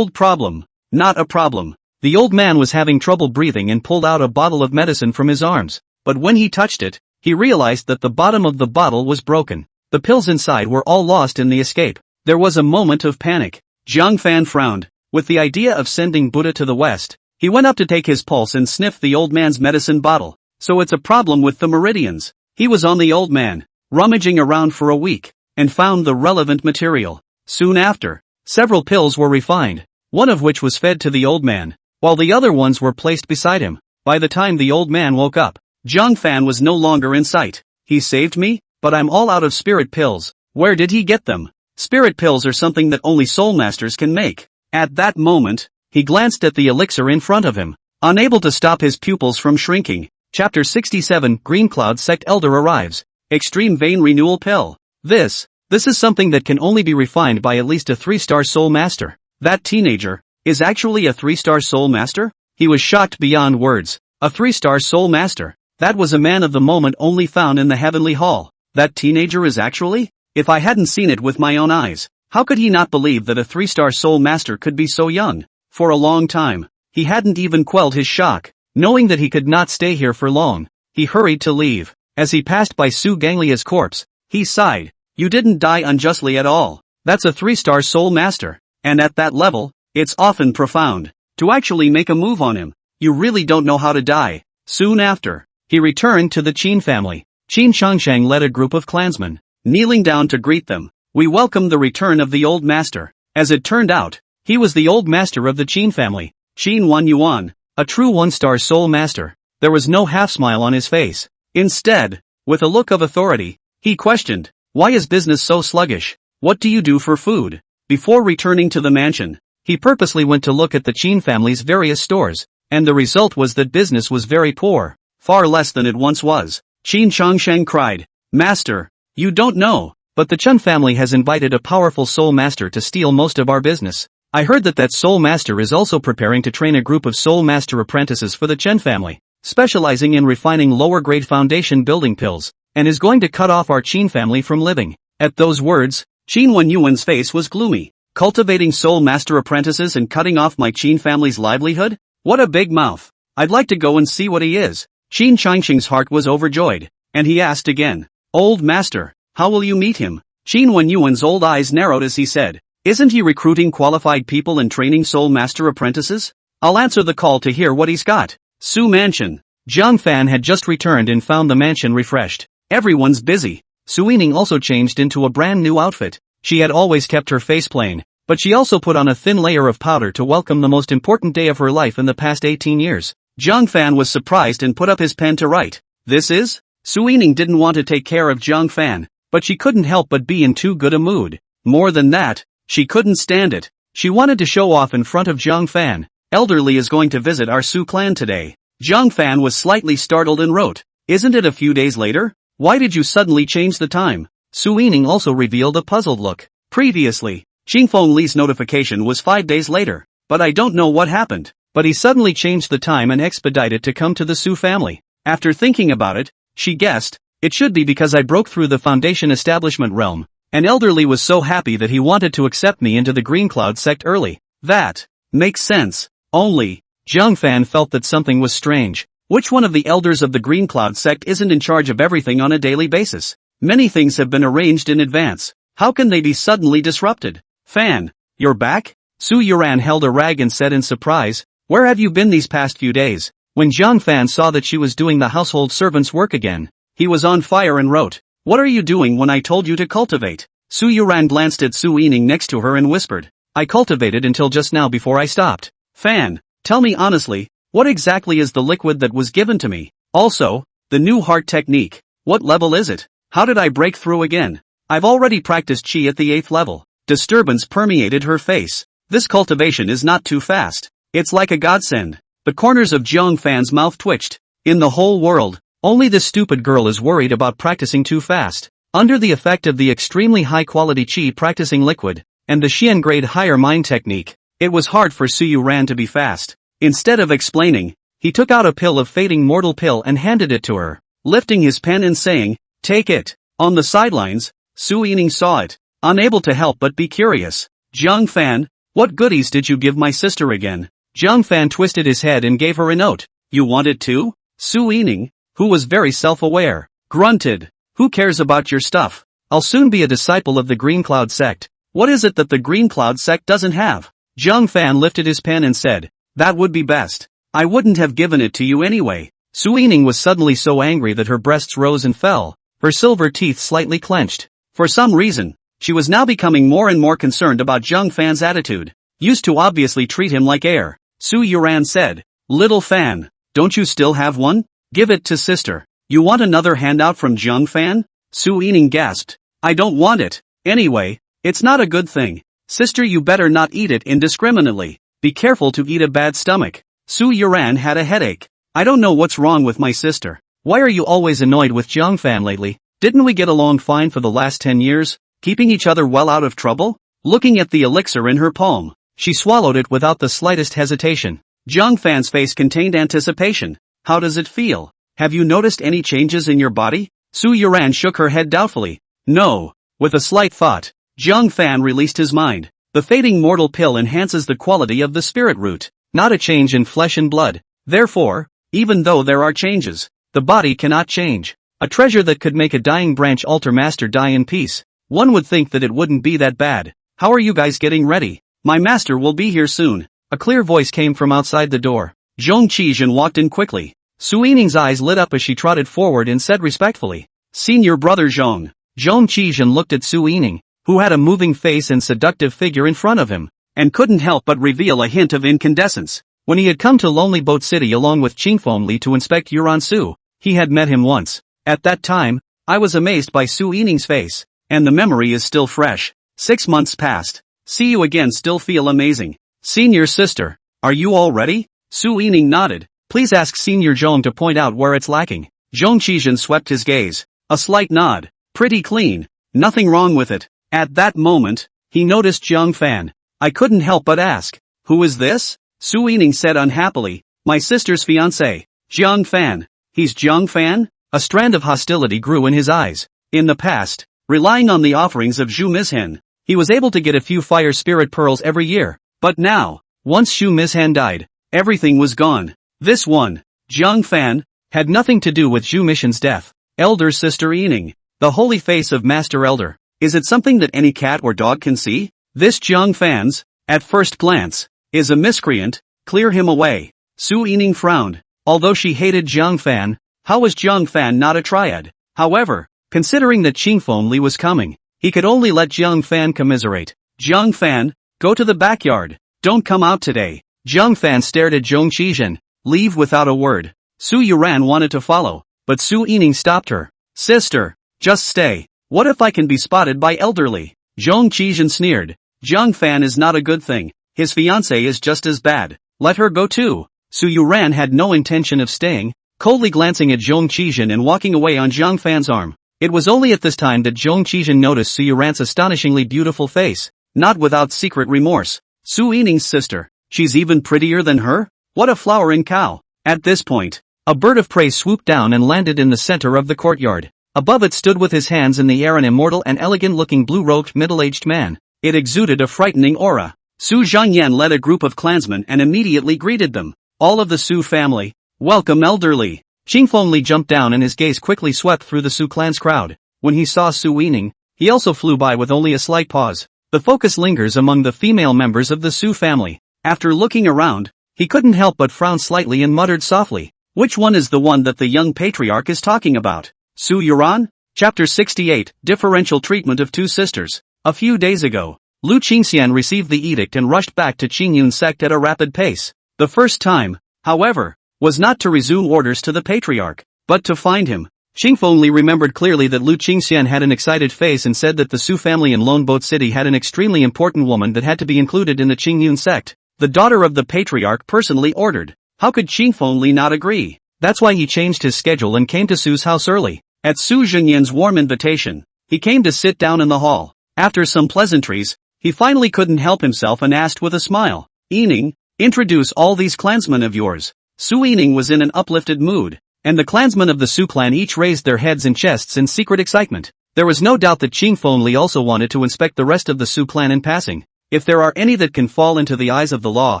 problem. Not a problem. The old man was having trouble breathing and pulled out a bottle of medicine from his arms, but when he touched it, he realized that the bottom of the bottle was broken. The pills inside were all lost in the escape. There was a moment of panic. Zhang Fan frowned. With the idea of sending Buddha to the west, he went up to take his pulse and sniffed the old man's medicine bottle. So it's a problem with the meridians. He was on the old man, rummaging around for a week, and found the relevant material. Soon after, several pills were refined, one of which was fed to the old man. while the other ones were placed beside him. By the time the old man woke up, Zhang Fan was no longer in sight. He saved me, but I'm all out of spirit pills. Where did he get them? Spirit pills are something that only soul masters can make. At that moment, he glanced at the elixir in front of him, unable to stop his pupils from shrinking. Chapter 67 Green Cloud Sect Elder arrives. Extreme Vein Renewal Pill. This is something that can only be refined by at least a 3-star soul master. That teenager is actually a 3-star soul master? He was shocked beyond words. A 3-star soul master. That was a man of the moment only found in the heavenly hall. That teenager is actually? If I hadn't seen it with my own eyes, how could he not believe that a 3-star soul master could be so young? For a long time, he hadn't even quelled his shock. Knowing that he could not stay here for long, he hurried to leave. As he passed by Su Ganglia's corpse, he sighed. You didn't die unjustly at all. That's a 3-star soul master. And at that level, it's often profound to actually make a move on him. You really don't know how to die. Soon after, he returned to the Qin family. Qin Changsheng led a group of clansmen, kneeling down to greet them. We welcome the return of the old master. As it turned out, he was the old master of the Qin family, Qin Wan Yuan, a true 1-star soul master. There was no half-smile on his face. Instead, with a look of authority, he questioned, why is business so sluggish? What do you do for food? Before returning to the mansion, he purposely went to look at the Qin family's various stores, and the result was that business was very poor, far less than it once was. Qin Changsheng cried, Master, you don't know, but the Chen family has invited a powerful soul master to steal most of our business. I heard that soul master is also preparing to train a group of soul master apprentices for the Chen family, specializing in refining lower-grade foundation building pills, and is going to cut off our Qin family from living. At those words, Qin Wan Yuan's face was gloomy. Cultivating soul master apprentices and cutting off my Qin family's livelihood? What a big mouth. I'd like to go and see what he is. Qin Changsheng's heart was overjoyed, and he asked again, Old master, how will you meet him? Qin Wan Yuan's old eyes narrowed as he said, Isn't he recruiting qualified people and training soul master apprentices? I'll answer the call to hear what he's got. Su Mansion. Zhang Fan had just returned and found the mansion refreshed. Everyone's busy. Su Yining also changed into a brand new outfit. She had always kept her face plain, but she also put on a thin layer of powder to welcome the most important day of her life in the past 18 years. Zhang Fan was surprised and put up his pen to write. This is? Su Yining didn't want to take care of Zhang Fan, but she couldn't help but be in too good a mood. More than that, she couldn't stand it. She wanted to show off in front of Zhang Fan. Elderly is going to visit our Su clan today. Zhang Fan was slightly startled and wrote, Isn't it a few days later? Why did you suddenly change the time? Su Yining also revealed a puzzled look. Previously, Xingfeng Li's notification was 5 days later, but I don't know what happened. But he suddenly changed the time and expedited to come to the Su family. After thinking about it, she guessed, it should be because I broke through the foundation establishment realm, and Elderly was so happy that he wanted to accept me into the Green Cloud sect early. That makes sense. Only, Zhang Fan felt that something was strange. Which one of the elders of the Green Cloud sect isn't in charge of everything on a daily basis? Many things have been arranged in advance. How can they be suddenly disrupted? Fan, you're back? Su Yuran held a rag and said in surprise, Where have you been these past few days? When Zhang Fan saw that she was doing the household servant's work again, he was on fire and wrote, What are you doing when I told you to cultivate? Su Yuran glanced at Su Yining next to her and whispered, I cultivated until just now before I stopped. Fan, tell me honestly, what exactly is the liquid that was given to me? Also, the new heart technique. What level is it? How did I break through again? I've already practiced Qi at the 8th level. Disturbance permeated her face. This cultivation is not too fast. It's like a godsend. The corners of Zhang Fan's mouth twitched. In the whole world, only this stupid girl is worried about practicing too fast. Under the effect of the extremely high-quality Qi practicing liquid, and the Xian grade higher mind technique, it was hard for Su Yuran to be fast. Instead of explaining, he took out a pill of fading mortal pill and handed it to her, lifting his pen and saying, Take it. On the sidelines, Su Yining saw it, unable to help but be curious. Zhang Fan, what goodies did you give my sister again? Zhang Fan twisted his head and gave her a note. You want it too? Su Yining, who was very self-aware, grunted. Who cares about your stuff? I'll soon be a disciple of the Green Cloud sect. What is it that the Green Cloud sect doesn't have? Zhang Fan lifted his pen and said, That would be best. I wouldn't have given it to you anyway. Su Yining was suddenly so angry that her breasts rose and fell, her silver teeth slightly clenched. For some reason, she was now becoming more and more concerned about Zhang Fan's attitude. Used to obviously treat him like air. Su Yuran said. Little fan. Don't you still have one? Give it to sister. You want another handout from Jiang Fan? Su Yining gasped. I don't want it. Anyway, it's not a good thing. Sister, you better not eat it indiscriminately. Be careful to eat a bad stomach. Su Yuran had a headache. I don't know what's wrong with my sister. Why are you always annoyed with Jiang Fan lately? Didn't we get along fine for the last 10 years? Keeping each other well out of trouble? Looking at the elixir in her palm, she swallowed it without the slightest hesitation. Jiang Fan's face contained anticipation. How does it feel? Have you noticed any changes in your body? Su Yuran shook her head doubtfully. No. With a slight thought, Jiang Fan released his mind. The fading mortal pill enhances the quality of the spirit root, not a change in flesh and blood. Therefore, even though there are changes, the body cannot change. A treasure that could make a dying branch altar master die in peace. One would think that it wouldn't be that bad. How are you guys getting ready? My master will be here soon. A clear voice came from outside the door. Zhong Qizhen walked in quickly. Su Yining's eyes lit up as she trotted forward and said respectfully, Senior brother Zhong. Zhong Qizhen looked at Su Yining, who had a moving face and seductive figure in front of him, and couldn't help but reveal a hint of incandescence. When he had come to Lonely Boat City along with Qingfeng Li to inspect Yuran Su, he had met him once. At that time, I was amazed by Su Yining's face, and the memory is still fresh. 6 months passed. See you again, still feel amazing. Senior sister, are you all ready? Su Yining nodded. Please ask Senior Zhong to point out where it's lacking. Zhong Qizhen swept his gaze. A slight nod. Pretty clean. Nothing wrong with it. At that moment, he noticed Jiang Fan. I couldn't help but ask, who is this? Su Yining said unhappily, my sister's fiancé, Jiang Fan. He's Jiang Fan? A strand of hostility grew in his eyes. In the past, relying on the offerings of Zhu Mizhen, he was able to get a few fire spirit pearls every year. But now, once Zhu Mizhen died, everything was gone. This one, Jiang Fan, had nothing to do with Zhu Mizhen's death. Elder Sister Yining, the holy face of Master Elder. Is it something that any cat or dog can see? This Jiang Fan's, at first glance, is a miscreant. Clear him away. Su Yining frowned. Although she hated Jiang Fan, how was Jiang Fan not a triad? However, considering that Qingfeng Li was coming, he could only let Jiang Fan commiserate. Jiang Fan, go to the backyard. Don't come out today. Jiang Fan stared at Zhong Qizhen. Leave without a word. Su Yuran wanted to follow, but Su Yining stopped her. Sister, just stay. What if I can be spotted by elderly? Zhong Qizhen sneered. Jiang Fan is not a good thing. His fiancée is just as bad. Let her go too. Su Yuran had no intention of staying, coldly glancing at Zhong Qizhen and walking away on Jiang Fan's arm. It was only at this time that Zhong Qizhen noticed Su Yuran's astonishingly beautiful face, not without secret remorse. Su Yining's sister. She's even prettier than her? What a flowering cow. At this point, a bird of prey swooped down and landed in the center of the courtyard. Above it stood with his hands in the air an immortal and elegant-looking blue-robed middle-aged man. It exuded a frightening aura. Su Zhangyan led a group of clansmen and immediately greeted them. All of the Su family. Welcome elderly. Qingfeng Li jumped down and his gaze quickly swept through the Su clan's crowd. When he saw Su Yining, he also flew by with only a slight pause. The focus lingers among the female members of the Su family. After looking around, he couldn't help but frown slightly and muttered softly, which one is the one that the young patriarch is talking about? Su Yuran? Chapter 68, Differential Treatment of Two Sisters. A few days ago, Lu Qingxian received the edict and rushed back to Qingyun sect at a rapid pace. The first time, however, was not to resume orders to the patriarch, but to find him. Qingfeng Li remembered clearly that Lu Qingxian had an excited face and said that the Su family in Lone Boat City had an extremely important woman that had to be included in the Qingyun sect. The daughter of the patriarch personally ordered. How could Qingfeng Li not agree? That's why he changed his schedule and came to Su's house early. At Su Zhenyan's warm invitation, he came to sit down in the hall. After some pleasantries, he finally couldn't help himself and asked with a smile, Yining, introduce all these clansmen of yours. Su Yining was in an uplifted mood, and the clansmen of the Su clan each raised their heads and chests in secret excitement. There was no doubt that Qingfeng Li also wanted to inspect the rest of the Su clan in passing. If there are any that can fall into the eyes of the law,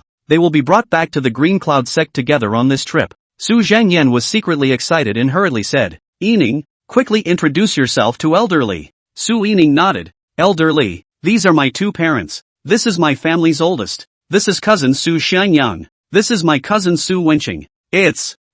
they will be brought back to the Green Cloud sect together on this trip. Su Zhangyan was secretly excited and hurriedly said, Yining, quickly introduce yourself to elderly. Su Yining nodded. Elderly, these are my two parents. This is my family's oldest. This is cousin Su Xianyang. This is my cousin Su Wenqing.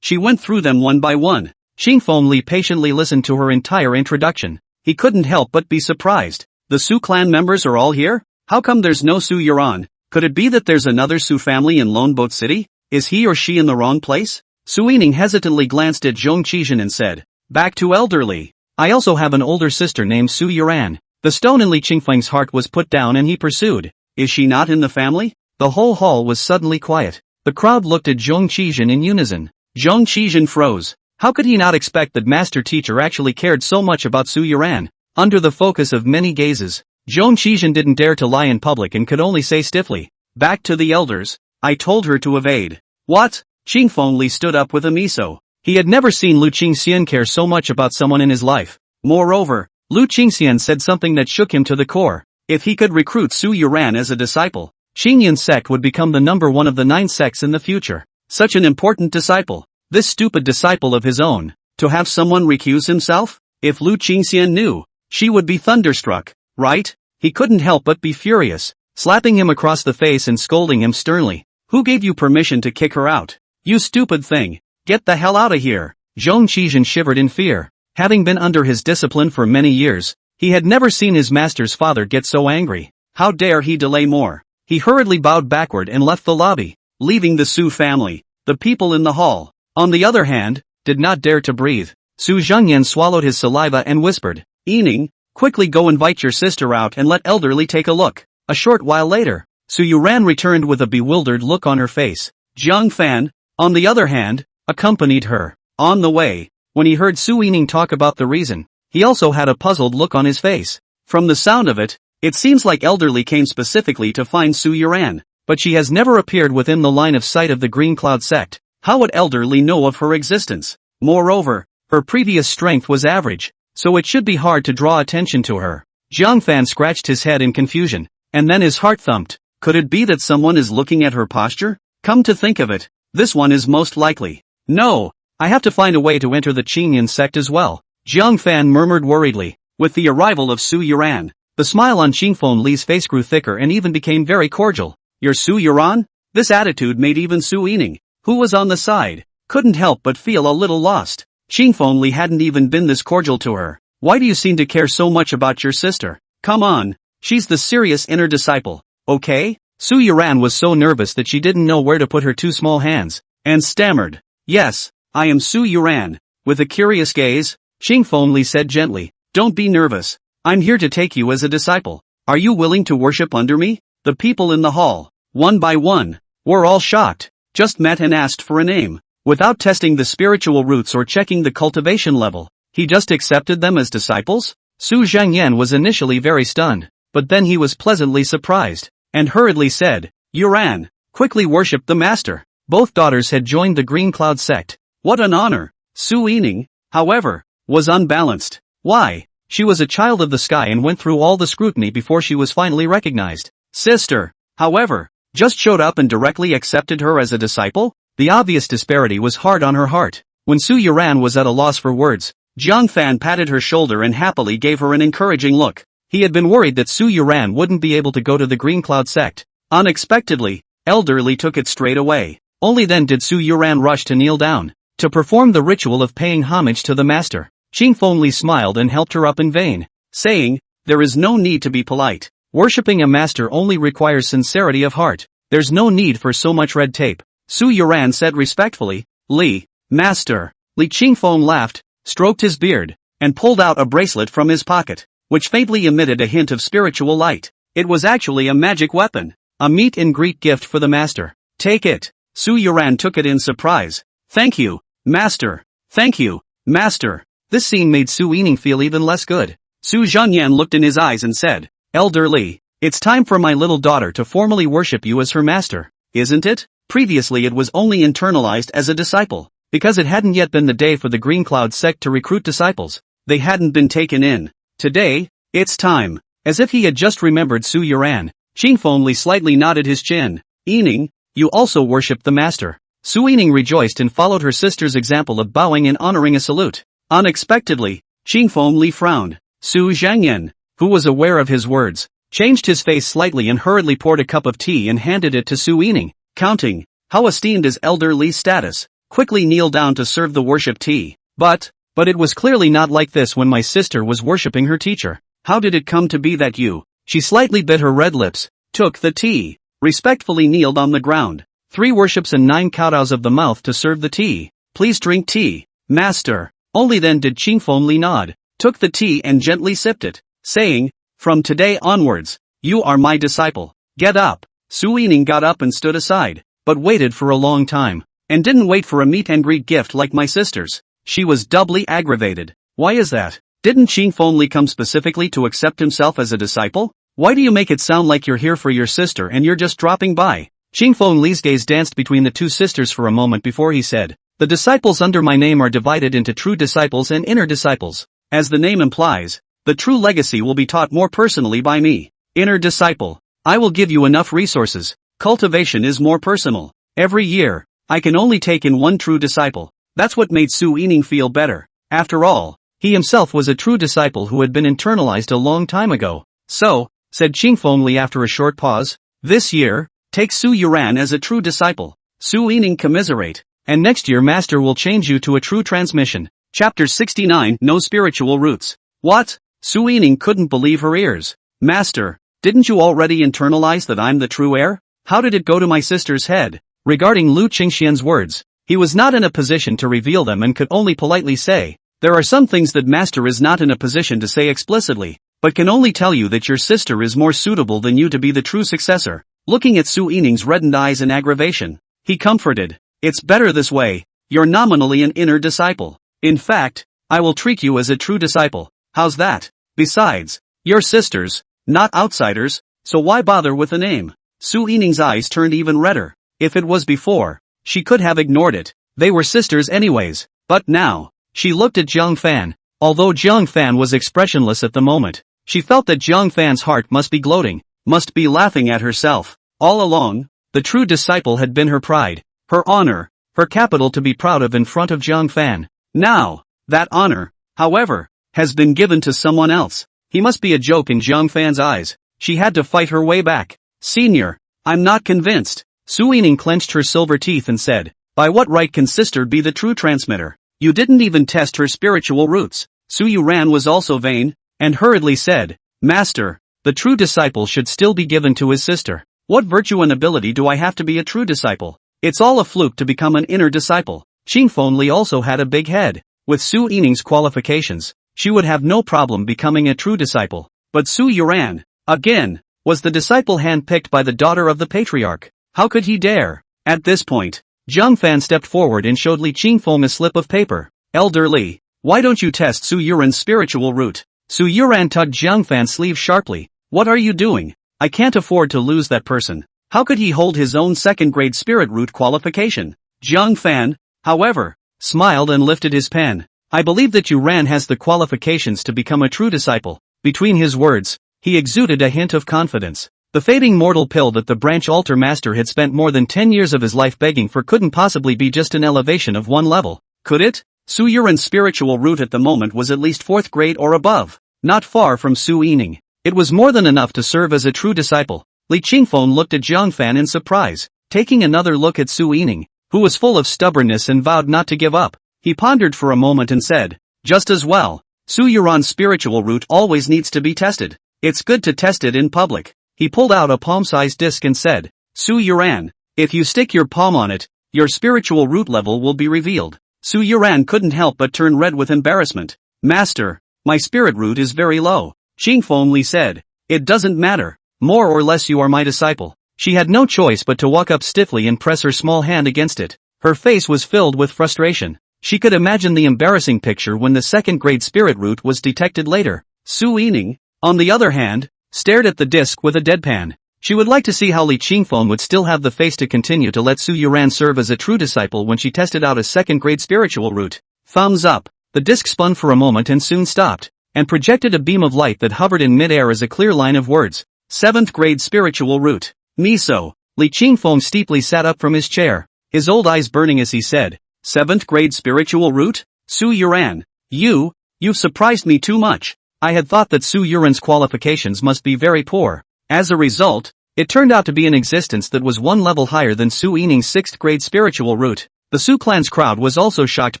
She went through them one by one. Qingfeng Li patiently listened to her entire introduction. He couldn't help but be surprised. The Su clan members are all here? How come there's no Su Yuran? Could it be that there's another Su family in Lone Boat City? Is he or she in the wrong place? Su Yining hesitantly glanced at Zhong Qizhen and said, back to elderly. I also have an older sister named Su Yuran. The stone in Li Qingfeng's heart was put down and he pursued, is she not in the family? The whole hall was suddenly quiet. The crowd looked at Zhong Qizhen in unison. Zhong Qizhen froze. How could he not expect that master teacher actually cared so much about Su Yuran? Under the focus of many gazes, Zhong Qizhen didn't dare to lie in public and could only say stiffly, back to the elders. I told her to evade. What? Qingfeng Li stood up with a miso. He had never seen Lu Qingxian care so much about someone in his life. Moreover, Lu Qingxian said something that shook him to the core. If he could recruit Su Yuran as a disciple, Qingyan sect would become the number one of the 9 sects in the future. Such an important disciple. This stupid disciple of his own. To have someone recuse himself? If Lu Qingxian knew, she would be thunderstruck, right? He couldn't help but be furious, slapping him across the face and scolding him sternly. Who gave you permission to kick her out? You stupid thing. Get the hell out of here. Zhong Qizhen shivered in fear. Having been under his discipline for many years, he had never seen his master's father get so angry. How dare he delay more? He hurriedly bowed backward and left the lobby, leaving the Su family, the people in the hall, on the other hand, did not dare to breathe. Su Zhengyan swallowed his saliva and whispered, Yining, quickly go invite your sister out and let elderly take a look. A short while later, Su Yuran returned with a bewildered look on her face. Jiang Fan, on the other hand, accompanied her. On the way, when he heard Su Yining talk about the reason, he also had a puzzled look on his face. From the sound of it, it seems like elderly came specifically to find Su Yuran, but she has never appeared within the line of sight of the Green Cloud sect. How would elderly know of her existence? Moreover, her previous strength was average, so it should be hard to draw attention to her. Jiang Fan scratched his head in confusion, and then his heart thumped. Could it be that someone is looking at her posture? Come to think of it, this one is most likely. No, I have to find a way to enter the Qingyan sect as well. Jiang Fan murmured worriedly. With the arrival of Su Yuran, the smile on Qingfeng Li's face grew thicker and even became very cordial. You're Su Yuran? This attitude made even Su Yining, who was on the side, couldn't help but feel a little lost. Qingfeng Li hadn't even been this cordial to her. Why do you seem to care so much about your sister? Come on, she's the serious inner disciple, okay? Su Yuran was so nervous that she didn't know where to put her 2 small hands, and stammered. Yes, I am Su Yuran. With a curious gaze, Qingfeng Li said gently, don't be nervous. I'm here to take you as a disciple. Are you willing to worship under me? The people in the hall, one by one, were all shocked, just met and asked for a name. Without testing the spiritual roots or checking the cultivation level, he just accepted them as disciples? Su Zhengyan was initially very stunned, but then he was pleasantly surprised, and hurriedly said, Yuran, quickly worship the master. Both daughters had joined the Green Cloud sect. What an honor! Su Yining, however, was unbalanced. Why? She was a child of the sky and went through all the scrutiny before she was finally recognized. Sister, however, just showed up and directly accepted her as a disciple? The obvious disparity was hard on her heart. When Su Yuran was at a loss for words, Jiang Fan patted her shoulder and happily gave her an encouraging look. He had been worried that Su Yuran wouldn't be able to go to the Green Cloud sect. Unexpectedly, elderly took it straight away. Only then did Su Yuran rush to kneel down, to perform the ritual of paying homage to the master. Qingfeng Li smiled and helped her up in vain, saying, there is no need to be polite. Worshipping a master only requires sincerity of heart. There's no need for so much red tape. Su Yuran said respectfully, Li, master. Li Qingfeng laughed, stroked his beard, and pulled out a bracelet from his pocket, which faintly emitted a hint of spiritual light. It was actually a magic weapon, a meet and greet gift for the master. Take it. Su Yuran took it in surprise. Thank you, master. Thank you, master. This scene made Su Yining feel even less good. Su Zhengyan looked in his eyes and said, Elder Li, it's time for my little daughter to formally worship you as her master, isn't it? Previously it was only internalized as a disciple, because it hadn't yet been the day for the Green Cloud sect to recruit disciples. They hadn't been taken in. Today, it's time. As if he had just remembered Su Yuran, Qingfeng Li slightly nodded his chin. Yining, you also worship the master. Su Yining rejoiced and followed her sister's example of bowing and honoring a salute. Unexpectedly, Qingfeng Li frowned. Su Zhengyan, who was aware of his words, changed his face slightly and hurriedly poured a cup of tea and handed it to Su Yining, counting, how esteemed is Elder Li's status, quickly kneeled down to serve the worship tea. But it was clearly not like this when my sister was worshipping her teacher. How did it come to be that you? She slightly bit her red lips, took the tea, respectfully kneeled on the ground. 3 worships and 9 kowtows of the mouth to serve the tea. Please drink tea, master. Only then did Qingfeng nod, took the tea and gently sipped it, saying, from today onwards, you are my disciple. Get up. Su Yining got up and stood aside, but waited for a long time, and didn't wait for a meet and greet gift like my sisters. She was doubly aggravated. Why is that? Didn't Qingfeng come specifically to accept himself as a disciple? Why do you make it sound like you're here for your sister and you're just dropping by? Qingfeng Li's gaze danced between the 2 sisters for a moment before he said, the disciples under my name are divided into true disciples and inner disciples. As the name implies, the true legacy will be taught more personally by me. Inner disciple. I will give you enough resources. Cultivation is more personal. Every year, I can only take in 1 true disciple. That's what made Su Yining feel better. After all, he himself was a true disciple who had been internalized a long time ago. So, said Qingfeng Li after a short pause, this year, take Su Yuran as a true disciple. Su Yining commiserate. And next year master will change you to a true transmission. Chapter 69 No Spiritual Roots. What? Su Yining couldn't believe her ears. Master, didn't you already internalize that I'm the true heir? How did it go to my sister's head? Regarding Lu Qingxian's words, he was not in a position to reveal them and could only politely say, there are some things that master is not in a position to say explicitly, but can only tell you that your sister is more suitable than you to be the true successor. Looking at Su Yining's reddened eyes in aggravation, he comforted, it's better this way, you're nominally an inner disciple. In fact, I will treat you as a true disciple. How's that? Besides, you're sisters, not outsiders, so why bother with a name? Su Yining's eyes turned even redder. If it was before, she could have ignored it. They were sisters anyways. But now, she looked at Jiang Fan. Although Jiang Fan was expressionless at the moment, she felt that Jiang Fan's heart must be gloating, must be laughing at herself. All along, the true disciple had been her pride, her honor, her capital to be proud of in front of Jiang Fan. Now, that honor, however, has been given to someone else. He must be a joke in Jiang Fan's eyes. She had to fight her way back. Senior, I'm not convinced. Su Yining clenched her silver teeth and said, by what right can sister be the true transmitter? You didn't even test her spiritual roots. Su Yuran was also vain, and hurriedly said, Master, the true disciple should still be given to his sister. What virtue and ability do I have to be a true disciple? It's all a fluke to become an inner disciple. Qingfeng Li also had a big head. With Su Yining's qualifications, she would have no problem becoming a true disciple. But Su Yuran, again, was the disciple handpicked by the daughter of the patriarch. How could he dare? At this point, Jiang Fan stepped forward and showed Li Qingfeng a slip of paper. Elder Li, why don't you test Su Yuran's spiritual root? Su Yuran tugged Jiang Fan's sleeve sharply. What are you doing? I can't afford to lose that person. How could he hold his own second-grade spirit root qualification? Jiang Fan, however, smiled and lifted his pen. I believe that Yuran has the qualifications to become a true disciple. Between his words, he exuded a hint of confidence. The fading mortal pill that the branch altar master had spent more than 10 years of his life begging for couldn't possibly be just an elevation of 1 level, could it? Su Yuran's spiritual root at the moment was at least 4th grade or above. Not far from Su Yining. It was more than enough to serve as a true disciple. Li Qingfeng looked at Jiang Fan in surprise, taking another look at Su Yining, who was full of stubbornness and vowed not to give up. He pondered for a moment and said, just as well. Su Yuran's spiritual root always needs to be tested. It's good to test it in public. He pulled out a palm-sized disc and said, Su Yuran, if you stick your palm on it, your spiritual root level will be revealed. Su Yuran couldn't help but turn red with embarrassment. Master, my spirit root is very low. Qingfeng Li said, it doesn't matter. More or less you are my disciple. She had no choice but to walk up stiffly and press her small hand against it. Her face was filled with frustration. She could imagine the embarrassing picture when the second-grade spirit root was detected later. Su Yining, on the other hand, stared at the disc with a deadpan. She would like to see how Li Qingfeng would still have the face to continue to let Su Yuran serve as a true disciple when she tested out a second-grade spiritual root. Thumbs up. The disc spun for a moment and soon stopped, and projected a beam of light that hovered in mid-air as a clear line of words. 7th grade spiritual root. Miso. Li Qingfeng steeply sat up from his chair, his old eyes burning as he said, 7th grade spiritual root? Su Yuran, you've surprised me too much. I had thought that Su Yuran's qualifications must be very poor. As a result, it turned out to be an existence that was 1 level higher than Su Yining's 6th grade spiritual root. The Su clan's crowd was also shocked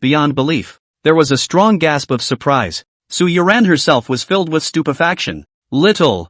beyond belief. There was a strong gasp of surprise. Su Yuran herself was filled with stupefaction. Little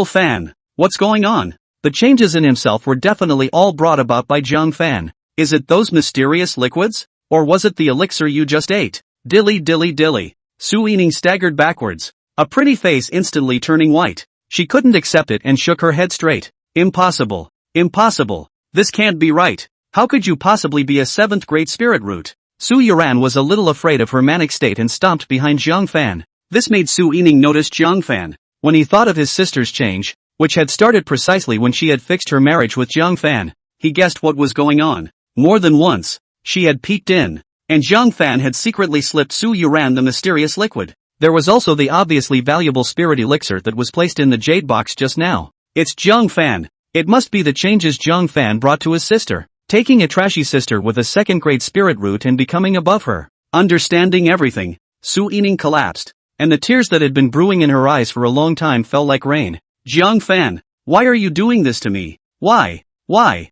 Fan, what's going on? The changes in himself were definitely all brought about by Jiang Fan. Is it those mysterious liquids? Or was it the elixir you just ate? Dilly dilly dilly. Su Yining staggered backwards, a pretty face instantly turning white. She couldn't accept it and shook her head straight. Impossible. Impossible. This can't be right. How could you possibly be a 7th grade spirit root? Su Yuran was a little afraid of her manic state and stomped behind Jiang Fan. This made Su Yining notice Jiang Fan. When he thought of his sister's change, which had started precisely when she had fixed her marriage with Jiang Fan, he guessed what was going on. More than once, she had peeked in, and Jiang Fan had secretly slipped Su Yuran the mysterious liquid. There was also the obviously valuable spirit elixir that was placed in the jade box just now. It's Jiang Fan. It must be the changes Jiang Fan brought to his sister, taking a trashy sister with a 2nd grade spirit root and becoming above her. Understanding everything, Su Yining collapsed, and the tears that had been brewing in her eyes for a long time fell like rain. Jiang Fan, why are you doing this to me? Why? Why?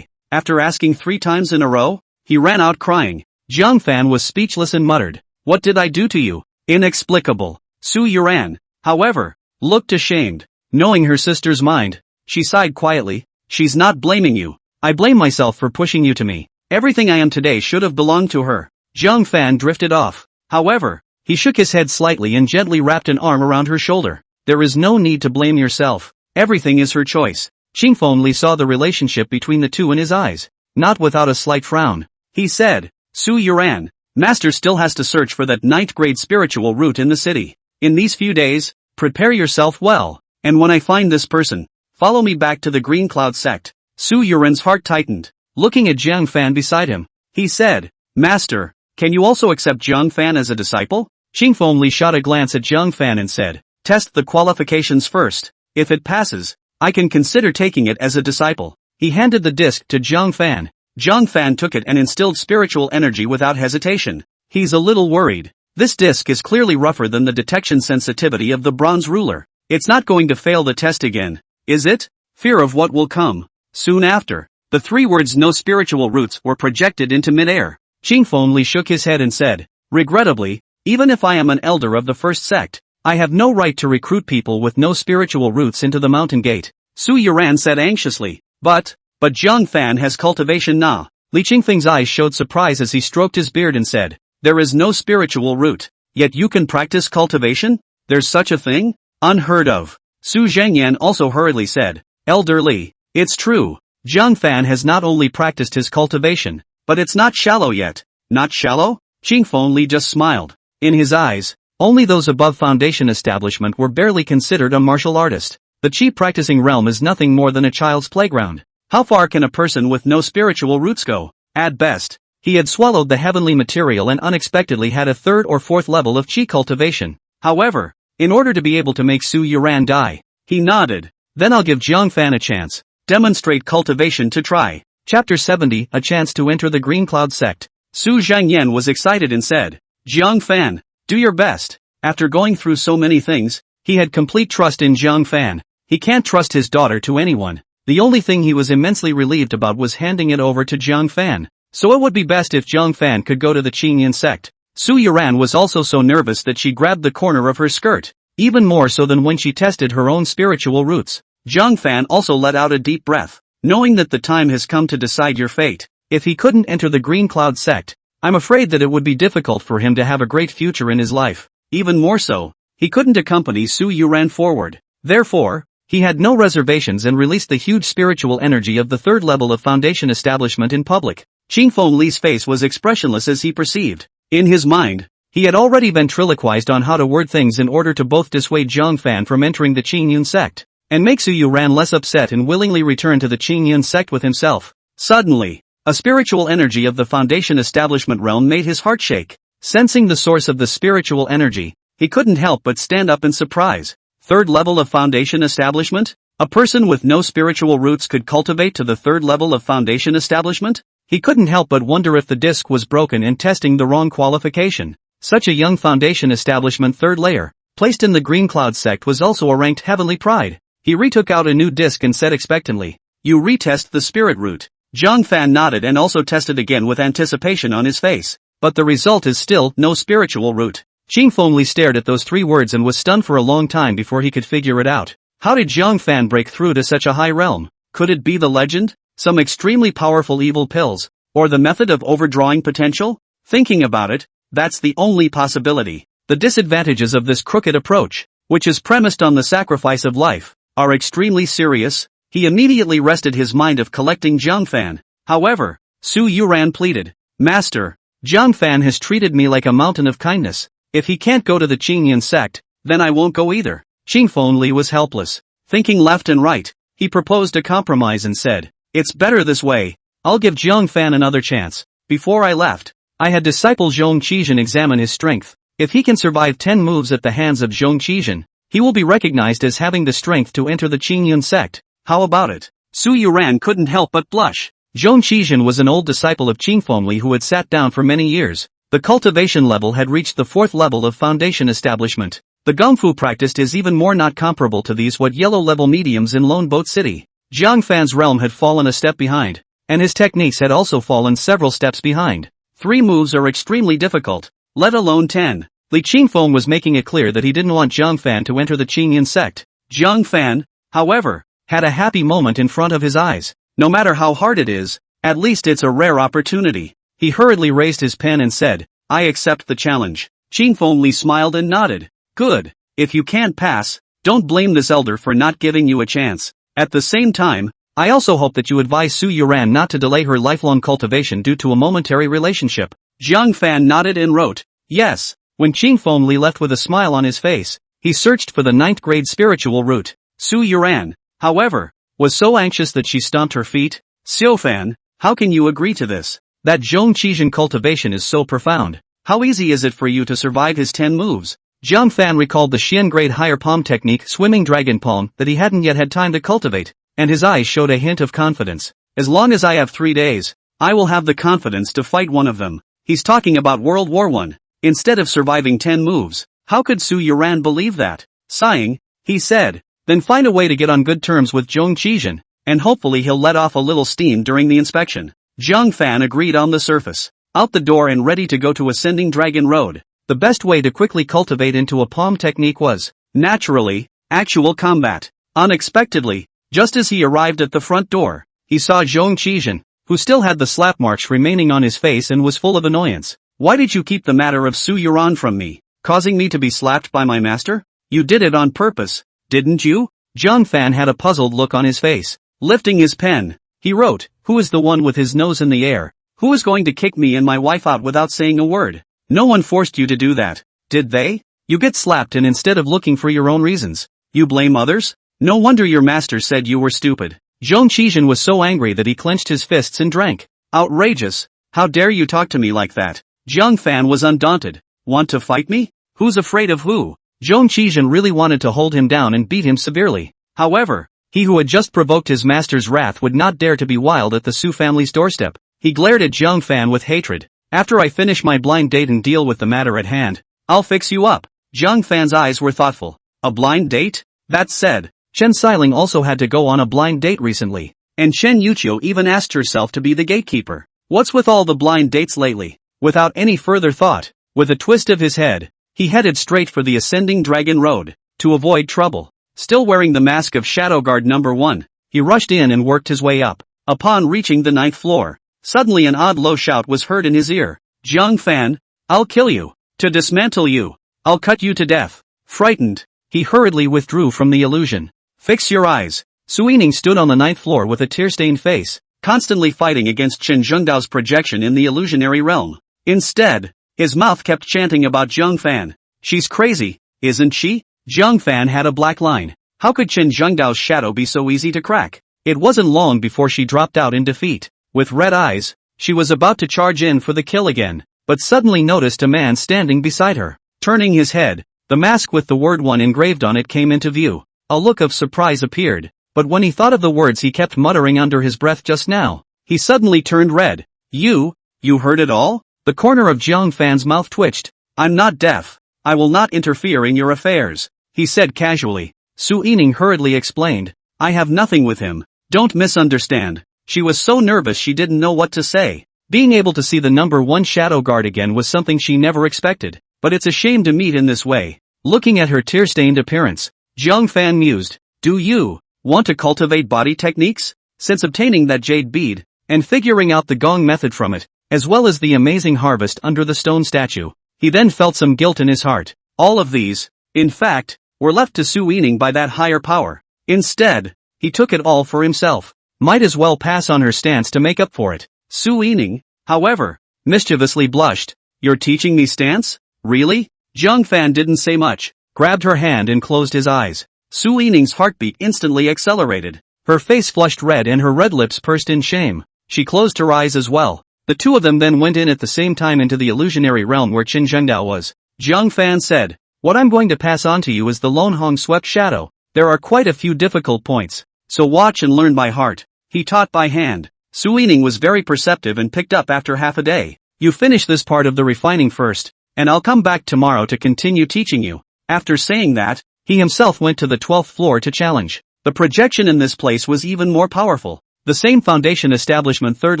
After asking 3 times in a row, he ran out crying. Jiang Fan was speechless and muttered, "What did I do to you?" Inexplicable. Su Yuran, however, looked ashamed. Knowing her sister's mind, she sighed quietly. She's not blaming you. I blame myself for pushing you to me. Everything I am today should have belonged to her. Jiang Fan drifted off. However, he shook his head slightly and gently wrapped an arm around her shoulder. There is no need to blame yourself. Everything is her choice. Qingfeng Li saw the relationship between the two in his eyes, not without a slight frown. He said, Su Yuran, Master still has to search for that 9th grade spiritual root in the city. In these few days, prepare yourself well, and when I find this person, follow me back to the Green Cloud sect. Su Yuran's heart tightened. Looking at Jiang Fan beside him, he said, Master, can you also accept Jiang Fan as a disciple? Qingfeng Li shot a glance at Jiang Fan and said, test the qualifications first. If it passes, I can consider taking it as a disciple. He handed the disc to Jiang Fan. Jiang Fan took it and instilled spiritual energy without hesitation. He's a little worried. This disc is clearly rougher than the detection sensitivity of the bronze ruler. It's not going to fail the test again, is it? Fear of what will come. Soon after, the 3 words no spiritual roots were projected into midair. Qingfeng Li shook his head and said, regrettably, even if I am an elder of the first sect, I have no right to recruit people with no spiritual roots into the mountain gate. Su Yuran said anxiously, But Jiang Fan has cultivation na. Li Qingfeng's eyes showed surprise as he stroked his beard and said, there is no spiritual root, yet you can practice cultivation? There's such a thing? Unheard of. Su Zhangyan also hurriedly said, Elder Li, it's true. Jiang Fan has not only practiced his cultivation, but it's not shallow yet. Not shallow? Qingfeng Li just smiled. In his eyes, only those above foundation establishment were barely considered a martial artist. The cheap practicing realm is nothing more than a child's playground. How far can a person with no spiritual roots go? At best, he had swallowed the heavenly material and unexpectedly had a 3rd or 4th level of chi cultivation. However, in order to be able to make Su Yuran die, he nodded. Then I'll give Jiang Fan a chance. Demonstrate cultivation to try. Chapter 70, A Chance to Enter the Green Cloud Sect. Su Zhangyan was excited and said, Jiang Fan, do your best. After going through so many things, he had complete trust in Jiang Fan. He can't trust his daughter to anyone. The only thing he was immensely relieved about was handing it over to Jiang Fan. So it would be best if Jiang Fan could go to the Qingyan sect. Su Yuran was also so nervous that she grabbed the corner of her skirt, even more so than when she tested her own spiritual roots. Jiang Fan also let out a deep breath, knowing that the time has come to decide your fate. If he couldn't enter the Green Cloud sect, I'm afraid that it would be difficult for him to have a great future in his life. Even more so, he couldn't accompany Su Yuran forward. Therefore, he had no reservations and released the huge spiritual energy of the 3rd level of foundation establishment in public. Qingfeng Li's face was expressionless as he perceived. In his mind, he had already ventriloquized on how to word things in order to both dissuade Jiang Fan from entering the Qingyun sect, and make Su Yuran less upset and willingly return to the Qingyun sect with himself. Suddenly, a spiritual energy of the foundation establishment realm made his heart shake. Sensing the source of the spiritual energy, he couldn't help but stand up in surprise. 3rd level of foundation establishment? A person with no spiritual roots could cultivate to the 3rd level of foundation establishment? He couldn't help but wonder if the disc was broken in testing the wrong qualification. Such a young foundation establishment 3rd layer, placed in the Green Cloud sect was also a ranked heavenly pride. He retook out a new disc and said expectantly, you retest the spirit root. Jiang Fan nodded and also tested again with anticipation on his face. But the result is still no spiritual root. Qingfeng Li stared at those 3 words and was stunned for a long time before he could figure it out. How did Jiang Fan break through to such a high realm? Could it be the legend? Some extremely powerful evil pills? Or the method of overdrawing potential? Thinking about it, that's the only possibility. The disadvantages of this crooked approach, which is premised on the sacrifice of life, are extremely serious. He immediately rested his mind of collecting Jiang Fan. However, Su Yuran pleaded, Master, Jiang Fan has treated me like a mountain of kindness. If he can't go to the Qingyan sect, then I won't go either. Qingfeng Li was helpless. Thinking left and right, he proposed a compromise and said, it's better this way. I'll give Jiang Fan another chance. Before I left, I had disciple Zhong Qizhen examine his strength. If he can survive 10 moves at the hands of Zhong Qizhen, he will be recognized as having the strength to enter the Qingyun sect. How about it? Su Yuran couldn't help but blush. Zhong Qizhen was an old disciple of Qingfeng Li who had sat down for many years. The cultivation level had reached the 4th level of foundation establishment. The Gongfu practiced is even more not comparable to these what yellow level mediums in Lone Boat City. Jiang Fan's realm had fallen a step behind, and his techniques had also fallen several steps behind. 3 moves are extremely difficult, let alone 10. Li Qingfeng was making it clear that he didn't want Jiang Fan to enter the Qingyan sect. Jiang Fan, however, had a happy moment in front of his eyes. No matter how hard it is, at least it's a rare opportunity. He hurriedly raised his pen and said, I accept the challenge. Qingfeng Li smiled and nodded. Good. If you can't pass, don't blame this elder for not giving you a chance. At the same time, I also hope that you advise Su Yuran not to delay her lifelong cultivation due to a momentary relationship. Jiang Fan nodded and wrote, yes. When Qingfeng Li left with a smile on his face, he searched for the 9th grade spiritual root. Su Yuran, however, was so anxious that she stomped her feet. Xiaofan, how can you agree to this? That Zhong Qizhen cultivation is so profound. How easy is it for you to survive his 10 moves? Jiang Fan recalled the Xian grade higher palm technique swimming dragon palm that he hadn't yet had time to cultivate, and his eyes showed a hint of confidence. As long as I have 3 days, I will have the confidence to fight one of them. He's talking about World War I. Instead of surviving 10 moves, how could Su Yuran believe that? Sighing, he said, then find a way to get on good terms with Zhong Qizhen, and hopefully he'll let off a little steam during the inspection. Jiang Fan agreed on the surface, out the door and ready to go to Ascending Dragon Road. The best way to quickly cultivate into a palm technique was, naturally, actual combat. Unexpectedly, just as he arrived at the front door, he saw Zhong Qizhen, who still had the slap marks remaining on his face and was full of annoyance. Why did you keep the matter of Su Yuran from me, causing me to be slapped by my master? You did it on purpose, didn't you? Jiang Fan had a puzzled look on his face. Lifting his pen, he wrote, who is the one with his nose in the air? Who is going to kick me and my wife out without saying a word? No one forced you to do that, did they? You get slapped and instead of looking for your own reasons, you blame others? No wonder your master said you were stupid. Zhong Qizhen was so angry that he clenched his fists and drank. Outrageous! How dare you talk to me like that? Jiang Fan was undaunted. Want to fight me? Who's afraid of who? Zhong Qizhen really wanted to hold him down and beat him severely. However, he who had just provoked his master's wrath would not dare to be wild at the Su family's doorstep. He glared at Jiang Fan with hatred. After I finish my blind date and deal with the matter at hand, I'll fix you up. Jiang Fan's eyes were thoughtful. A blind date? That said, Chen Xiling also had to go on a blind date recently, and Chen Yuqiu even asked herself to be the gatekeeper. What's with all the blind dates lately? Without any further thought, with a twist of his head, he headed straight for the Ascending Dragon Road, to avoid trouble. Still wearing the mask of Shadow Guard number 1, he rushed in and worked his way up. Upon reaching the 9th floor, suddenly an odd low shout was heard in his ear. Jiang Fan, I'll kill you. To dismantle you, I'll cut you to death. Frightened, he hurriedly withdrew from the illusion. Fix your eyes. Su Yining stood on the 9th floor with a tear-stained face, constantly fighting against Chen Zhengdao's projection in the illusionary realm. Instead, his mouth kept chanting about Jiang Fan. She's crazy, isn't she? Jiang Fan had a black line. How could Chen Zhengdao's shadow be so easy to crack? It wasn't long before she dropped out in defeat. With red eyes, she was about to charge in for the kill again, but suddenly noticed a man standing beside her. Turning his head, the mask with the word 1 engraved on it came into view. A look of surprise appeared, but when he thought of the words he kept muttering under his breath just now, he suddenly turned red. You heard it all? The corner of Jiang Fan's mouth twitched. I'm not deaf. I will not interfere in your affairs, he said casually. Su Yining hurriedly explained. I have nothing with him. Don't misunderstand. She was so nervous she didn't know what to say. Being able to see the number 1 shadow guard again was something she never expected, but it's a shame to meet in this way. Looking at her tear-stained appearance, Jiang Fan mused, Do you want to cultivate body techniques? Since obtaining that jade bead, and figuring out the gong method from it, as well as the amazing harvest under the stone statue, he then felt some guilt in his heart. All of these, in fact, were left to Su Yining by that higher power. Instead, he took it all for himself. Might as well pass on her stance to make up for it. Su Yining, however, mischievously blushed. You're teaching me stance? Really? Zhang Fan didn't say much, grabbed her hand and closed his eyes. Su Yining's heartbeat instantly accelerated. Her face flushed red and her red lips pursed in shame. She closed her eyes as well. The two of them then went in at the same time into the illusionary realm where Qin Zhengdao was. Zhang Fan said, what I'm going to pass on to you is the Lone Hong swept shadow. There are quite a few difficult points, so watch and learn by heart. He taught by hand. Su Yining was very perceptive and picked up after half a day. You finish this part of the refining first, and I'll come back tomorrow to continue teaching you. After saying that, he himself went to the 12th floor to challenge. The projection in this place was even more powerful. The same foundation establishment 3rd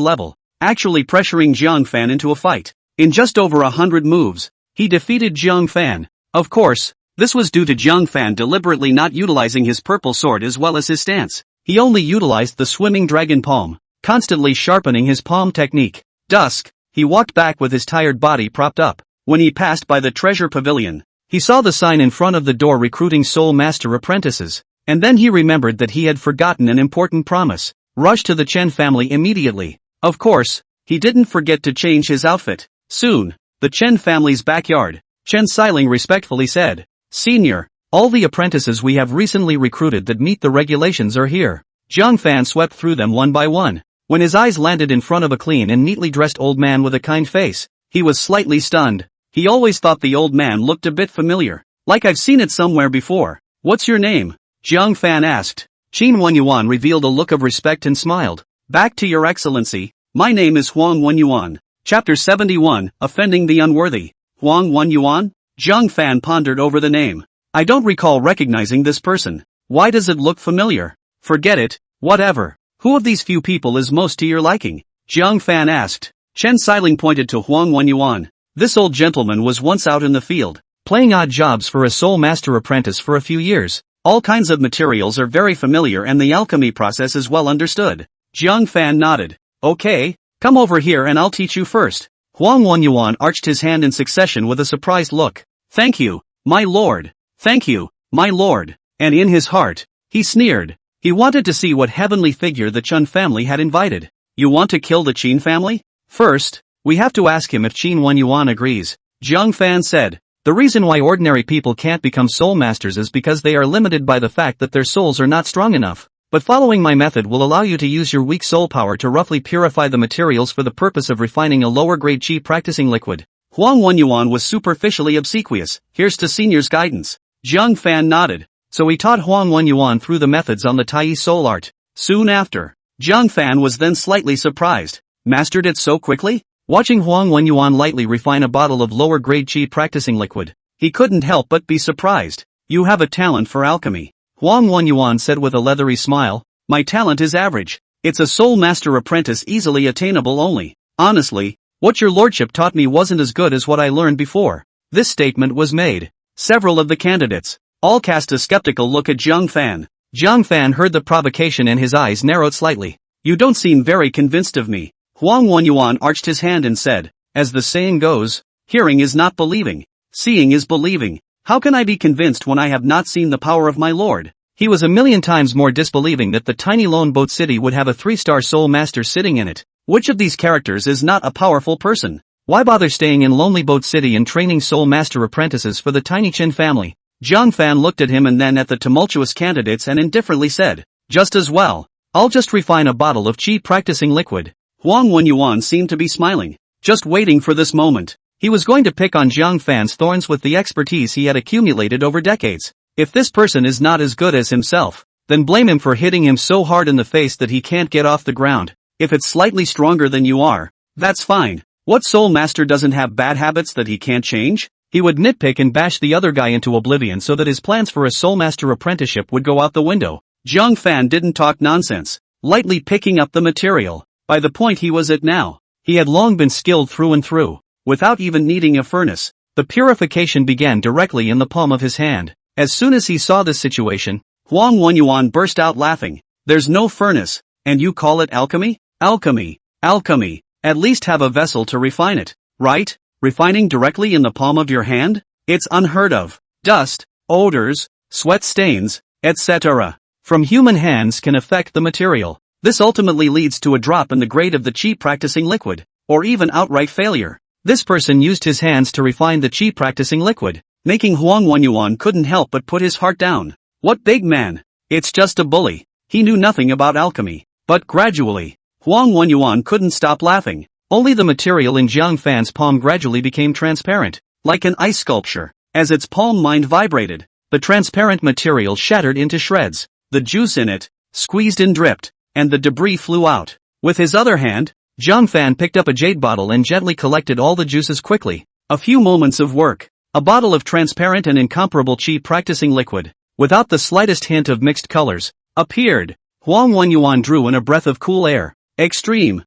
level, actually pressuring Zhang Fan into a fight. In just over 100 moves, he defeated Zhang Fan. Of course, this was due to Zhang Fan deliberately not utilizing his purple sword as well as his stance. He only utilized the swimming dragon palm, constantly sharpening his palm technique. Dusk, he walked back with his tired body propped up. When he passed by the treasure pavilion, he saw the sign in front of the door recruiting soul master apprentices, and then he remembered that he had forgotten an important promise. Rushed to the Chen family immediately. Of course, he didn't forget to change his outfit. Soon, the Chen family's backyard, Chen Xiling respectfully said, Senior, all the apprentices we have recently recruited that meet the regulations are here. Zhang Fan swept through them one by one. When his eyes landed in front of a clean and neatly dressed old man with a kind face, he was slightly stunned. He always thought the old man looked a bit familiar, like I've seen it somewhere before. What's your name? Zhang Fan asked. Qin Wenyuan revealed a look of respect and smiled. Back to your excellency, my name is Huang Wenyuan. Chapter 71, Offending the Unworthy. Huang Wenyuan? Zhang Fan pondered over the name. I don't recall recognizing this person. Why does it look familiar? Forget it, whatever. Who of these few people is most to your liking? Zhang Fan asked. Chen Xiling pointed to Huang Wenyuan. This old gentleman was once out in the field, playing odd jobs for a soul master apprentice for a few years. All kinds of materials are very familiar and the alchemy process is well understood. Zhang Fan nodded. Okay, come over here and I'll teach you first. Huang Wenyuan arched his hand in succession with a surprised look. Thank you, my lord. Thank you, my lord. And in his heart, he sneered. He wanted to see what heavenly figure the Chen family had invited. You want to kill the Qin family? First, we have to ask him if Qin Wenyuan agrees. Zhang Fan said. The reason why ordinary people can't become soul masters is because they are limited by the fact that their souls are not strong enough. But following my method will allow you to use your weak soul power to roughly purify the materials for the purpose of refining a lower grade qi practicing liquid. Huang Wenyuan was superficially obsequious. Here's to senior's guidance. Zhang Fan nodded. So he taught Huang Wenyuan through the methods on the Tai soul art. Soon after, Zhang Fan was then slightly surprised. Mastered it so quickly? Watching Huang Wenyuan lightly refine a bottle of lower grade qi practicing liquid, he couldn't help but be surprised. You have a talent for alchemy. Huang Wenyuan said with a leathery smile. My talent is average. It's a soul master apprentice easily attainable only. Honestly, what your lordship taught me wasn't as good as what I learned before. This statement was made. Several of the candidates all cast a skeptical look at Zhang Fan. Zhang Fan heard the provocation and his eyes narrowed slightly. You don't seem very convinced of me. Huang Wenyuan arched his hand and said, as the saying goes, hearing is not believing, seeing is believing. How can I be convinced when I have not seen the power of my lord? He was a million times more disbelieving that the tiny lone boat city would have a 3-star soul master sitting in it. Which of these characters is not a powerful person? Why bother staying in Lonely Boat City and training soul master apprentices for the tiny Qin family? Zhang Fan looked at him and then at the tumultuous candidates and indifferently said, just as well. I'll just refine a bottle of qi practicing liquid. Huang Wenyuan seemed to be smiling, just waiting for this moment. He was going to pick on Zhang Fan's thorns with the expertise he had accumulated over decades. If this person is not as good as himself, then blame him for hitting him so hard in the face that he can't get off the ground. If it's slightly stronger than you are, that's fine. What soul master doesn't have bad habits that he can't change? He would nitpick and bash the other guy into oblivion so that his plans for a soul master apprenticeship would go out the window. Zhang Fan didn't talk nonsense, lightly picking up the material. By the point he was at now, he had long been skilled through and through, without even needing a furnace. The purification began directly in the palm of his hand. As soon as he saw this situation, Huang Wenyuan burst out laughing. There's no furnace, and you call it alchemy? Alchemy. Alchemy. At least have a vessel to refine it, right? Refining directly in the palm of your hand? It's unheard of. Dust, odors, sweat stains, etc. from human hands can affect the material. This ultimately leads to a drop in the grade of the qi practicing liquid, or even outright failure. This person used his hands to refine the qi practicing liquid, making Huang Wenyuan couldn't help but put his heart down. What big man? It's just a bully. He knew nothing about alchemy. But gradually, Huang Wenyuan couldn't stop laughing. Only the material in Jiang Fan's palm gradually became transparent, like an ice sculpture. As its palm mind vibrated, the transparent material shattered into shreds. The juice in it, squeezed and dripped, and the debris flew out. With his other hand, Jiang Fan picked up a jade bottle and gently collected all the juices quickly. A few moments of work. A bottle of transparent and incomparable qi practicing liquid, without the slightest hint of mixed colors, appeared. Huang Wenyuan drew in a breath of cool air. Extreme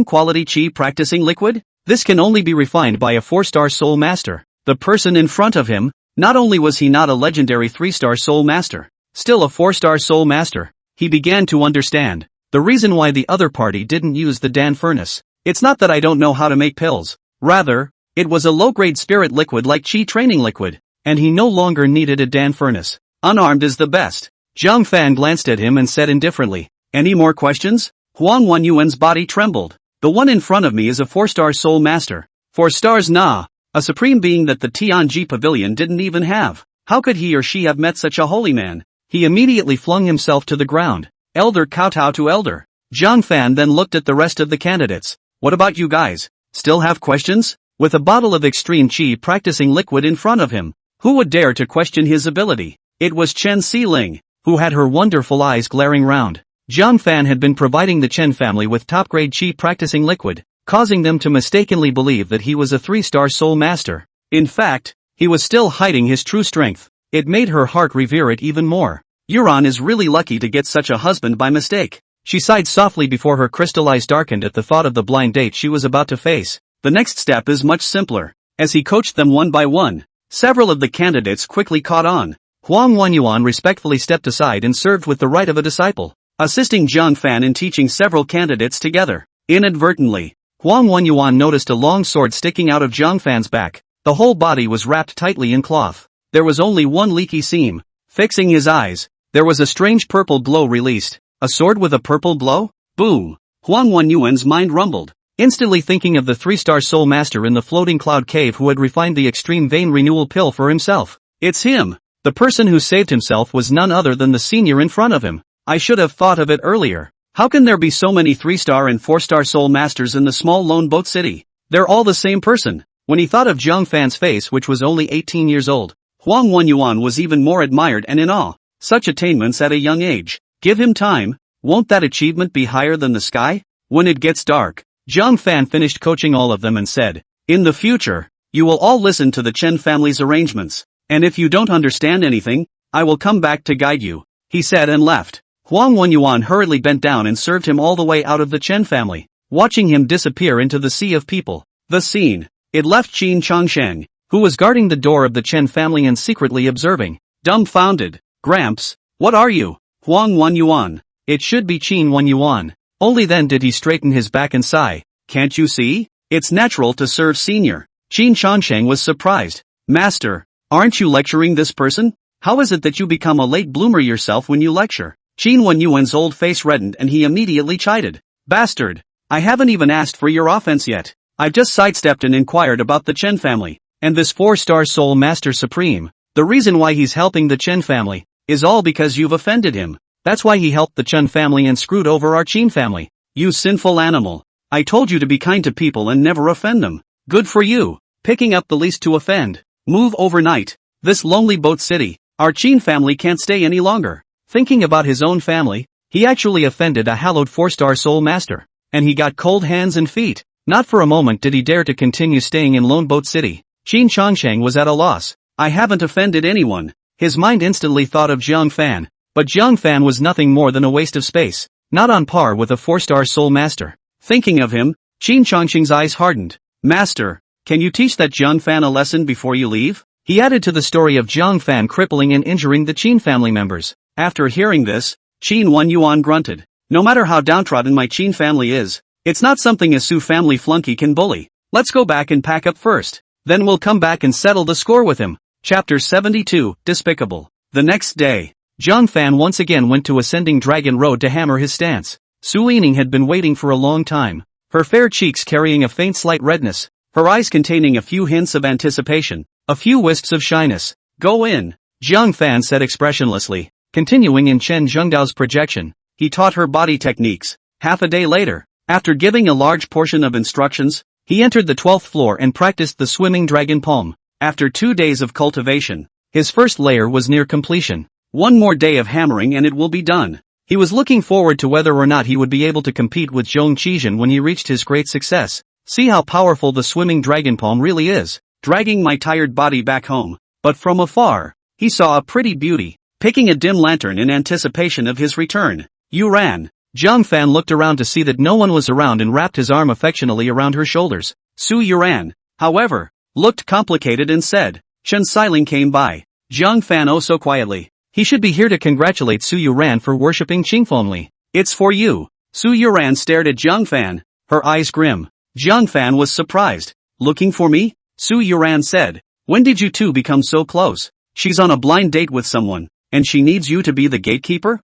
quality qi practicing liquid? This can only be refined by a 4-star soul master. The person in front of him, not only was he not a legendary 3-star soul master, still a 4-star soul master. He began to understand the reason why the other party didn't use the Dan furnace. It's not that I don't know how to make pills. Rather, it was a low-grade spirit liquid like qi training liquid, and he no longer needed a Dan furnace. Unarmed is the best. Jiang Fan glanced at him and said indifferently, any more questions? Huang Wenyuan's body trembled. The one in front of me is a 4-star soul master. 4 stars nah. A supreme being that the Tianji pavilion didn't even have. How could he or she have met such a holy man? He immediately flung himself to the ground. Elder kowtow to elder. Jiang Fan then looked at the rest of the candidates. What about you guys? Still have questions? With a bottle of extreme qi practicing liquid in front of him, who would dare to question his ability? It was Chen Xiling, who had her wonderful eyes glaring round. Jiang Fan had been providing the Chen family with top-grade qi practicing liquid, causing them to mistakenly believe that he was a 3-star soul master. In fact, he was still hiding his true strength. It made her heart revere it even more. Yuran is really lucky to get such a husband by mistake. She sighed softly before her crystal eyes darkened at the thought of the blind date she was about to face. The next step is much simpler. As he coached them one by one, several of the candidates quickly caught on. Huang Wenyuan respectfully stepped aside and served with the right of a disciple, assisting Jiang Fan in teaching several candidates together. Inadvertently, Huang Wenyuan noticed a long sword sticking out of Jiang Fan's back. The whole body was wrapped tightly in cloth. There was only one leaky seam. Fixing his eyes, there was a strange purple glow released. A sword with a purple glow? Boom! Huang Wenyuan's mind rumbled, instantly thinking of the 3-star soul master in the floating cloud cave who had refined the extreme vein renewal pill for himself. It's him! The person who saved himself was none other than the senior in front of him. I should have thought of it earlier. How can there be so many 3-star and 4-star soul masters in the small lone boat city? They're all the same person. When he thought of Jiang Fan's face, which was only 18 years old, Huang Wenyuan was even more admired and in awe. Such attainments at a young age. Give him time, won't that achievement be higher than the sky? When it gets dark, Jiang Fan finished coaching all of them and said, in the future, you will all listen to the Chen family's arrangements, and if you don't understand anything, I will come back to guide you, he said and left. Huang Wenyuan hurriedly bent down and served him all the way out of the Chen family, watching him disappear into the sea of people. The scene. It left Qin Changsheng, who was guarding the door of the Chen family and secretly observing. Dumbfounded. Gramps, what are you? Huang Wenyuan. It should be Qin Wenyuan. Only then did he straighten his back and sigh. Can't you see? It's natural to serve senior. Qin Changsheng was surprised. Master, aren't you lecturing this person? How is it that you become a late bloomer yourself when you lecture? Qin Wenyuan's old face reddened and he immediately chided. Bastard, I haven't even asked for your offense yet. I've just sidestepped and inquired about the Chen family, and this 4-star soul master supreme. The reason why he's helping the Chen family is all because you've offended him. That's why he helped the Chen family and screwed over our Qin family. You sinful animal. I told you to be kind to people and never offend them. Good for you, picking up the least to offend. Move overnight. This lonely boat city, our Qin family can't stay any longer. Thinking about his own family, he actually offended a hallowed 4-star soul master. And he got cold hands and feet. Not for a moment did he dare to continue staying in Lone Boat City. Qin Changsheng was at a loss. I haven't offended anyone. His mind instantly thought of Jiang Fan. But Jiang Fan was nothing more than a waste of space, not on par with a 4-star soul master. Thinking of him, Qin Changsheng's eyes hardened. Master, can you teach that Jiang Fan a lesson before you leave? He added to the story of Jiang Fan crippling and injuring the Qin family members. After hearing this, Qin Wan Yuan grunted. No matter how downtrodden my Qin family is, it's not something a Su family flunky can bully. Let's go back and pack up first. Then we'll come back and settle the score with him. Chapter 72, Despicable. The next day, Zhang Fan once again went to Ascending Dragon Road to hammer his stance. Su Lining had been waiting for a long time. Her fair cheeks carrying a faint slight redness, her eyes containing a few hints of anticipation, a few wisps of shyness. Go in, Zhang Fan said expressionlessly. Continuing in Chen Zhengdao's projection, he taught her body techniques. Half a day later, after giving a large portion of instructions, he entered the 12th floor and practiced the swimming dragon palm. After 2 days of cultivation, his first layer was near completion. One more day of hammering and it will be done. He was looking forward to whether or not he would be able to compete with Zhong Qizhen when he reached his great success. See how powerful the swimming dragon palm really is, dragging my tired body back home. But from afar, he saw a pretty beauty, picking a dim lantern in anticipation of his return. You ran. Zhang Fan looked around to see that no one was around and wrapped his arm affectionately around her shoulders. Su Yuran, however, looked complicated and said, Chen Xiling came by. Zhang Fan oh so quietly. He should be here to congratulate Su Yuran for worshipping Qingfengli. It's for you. Su Yuran stared at Zhang Fan, her eyes grim. Zhang Fan was surprised. Looking for me? Su Yuran said. When did you two become so close? She's on a blind date with someone, and she needs you to be the gatekeeper?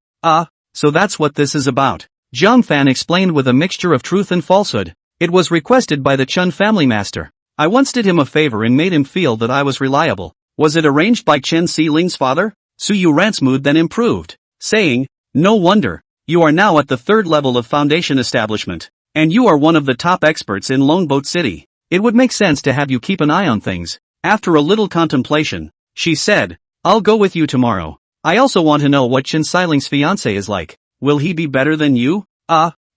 So that's what this is about. Zhang Fan explained with a mixture of truth and falsehood. It was requested by the Chen family master. I once did him a favor and made him feel that I was reliable. Was it arranged by Chen Xiling's father? Su Yuran's mood then improved, saying, no wonder. You are now at the 3rd level of foundation establishment, and you are one of the top experts in Longboat City. It would make sense to have you keep an eye on things. After a little contemplation, she said, I'll go with you tomorrow. I also want to know what Chen Xiling's fiancé is like. Will he be better than you?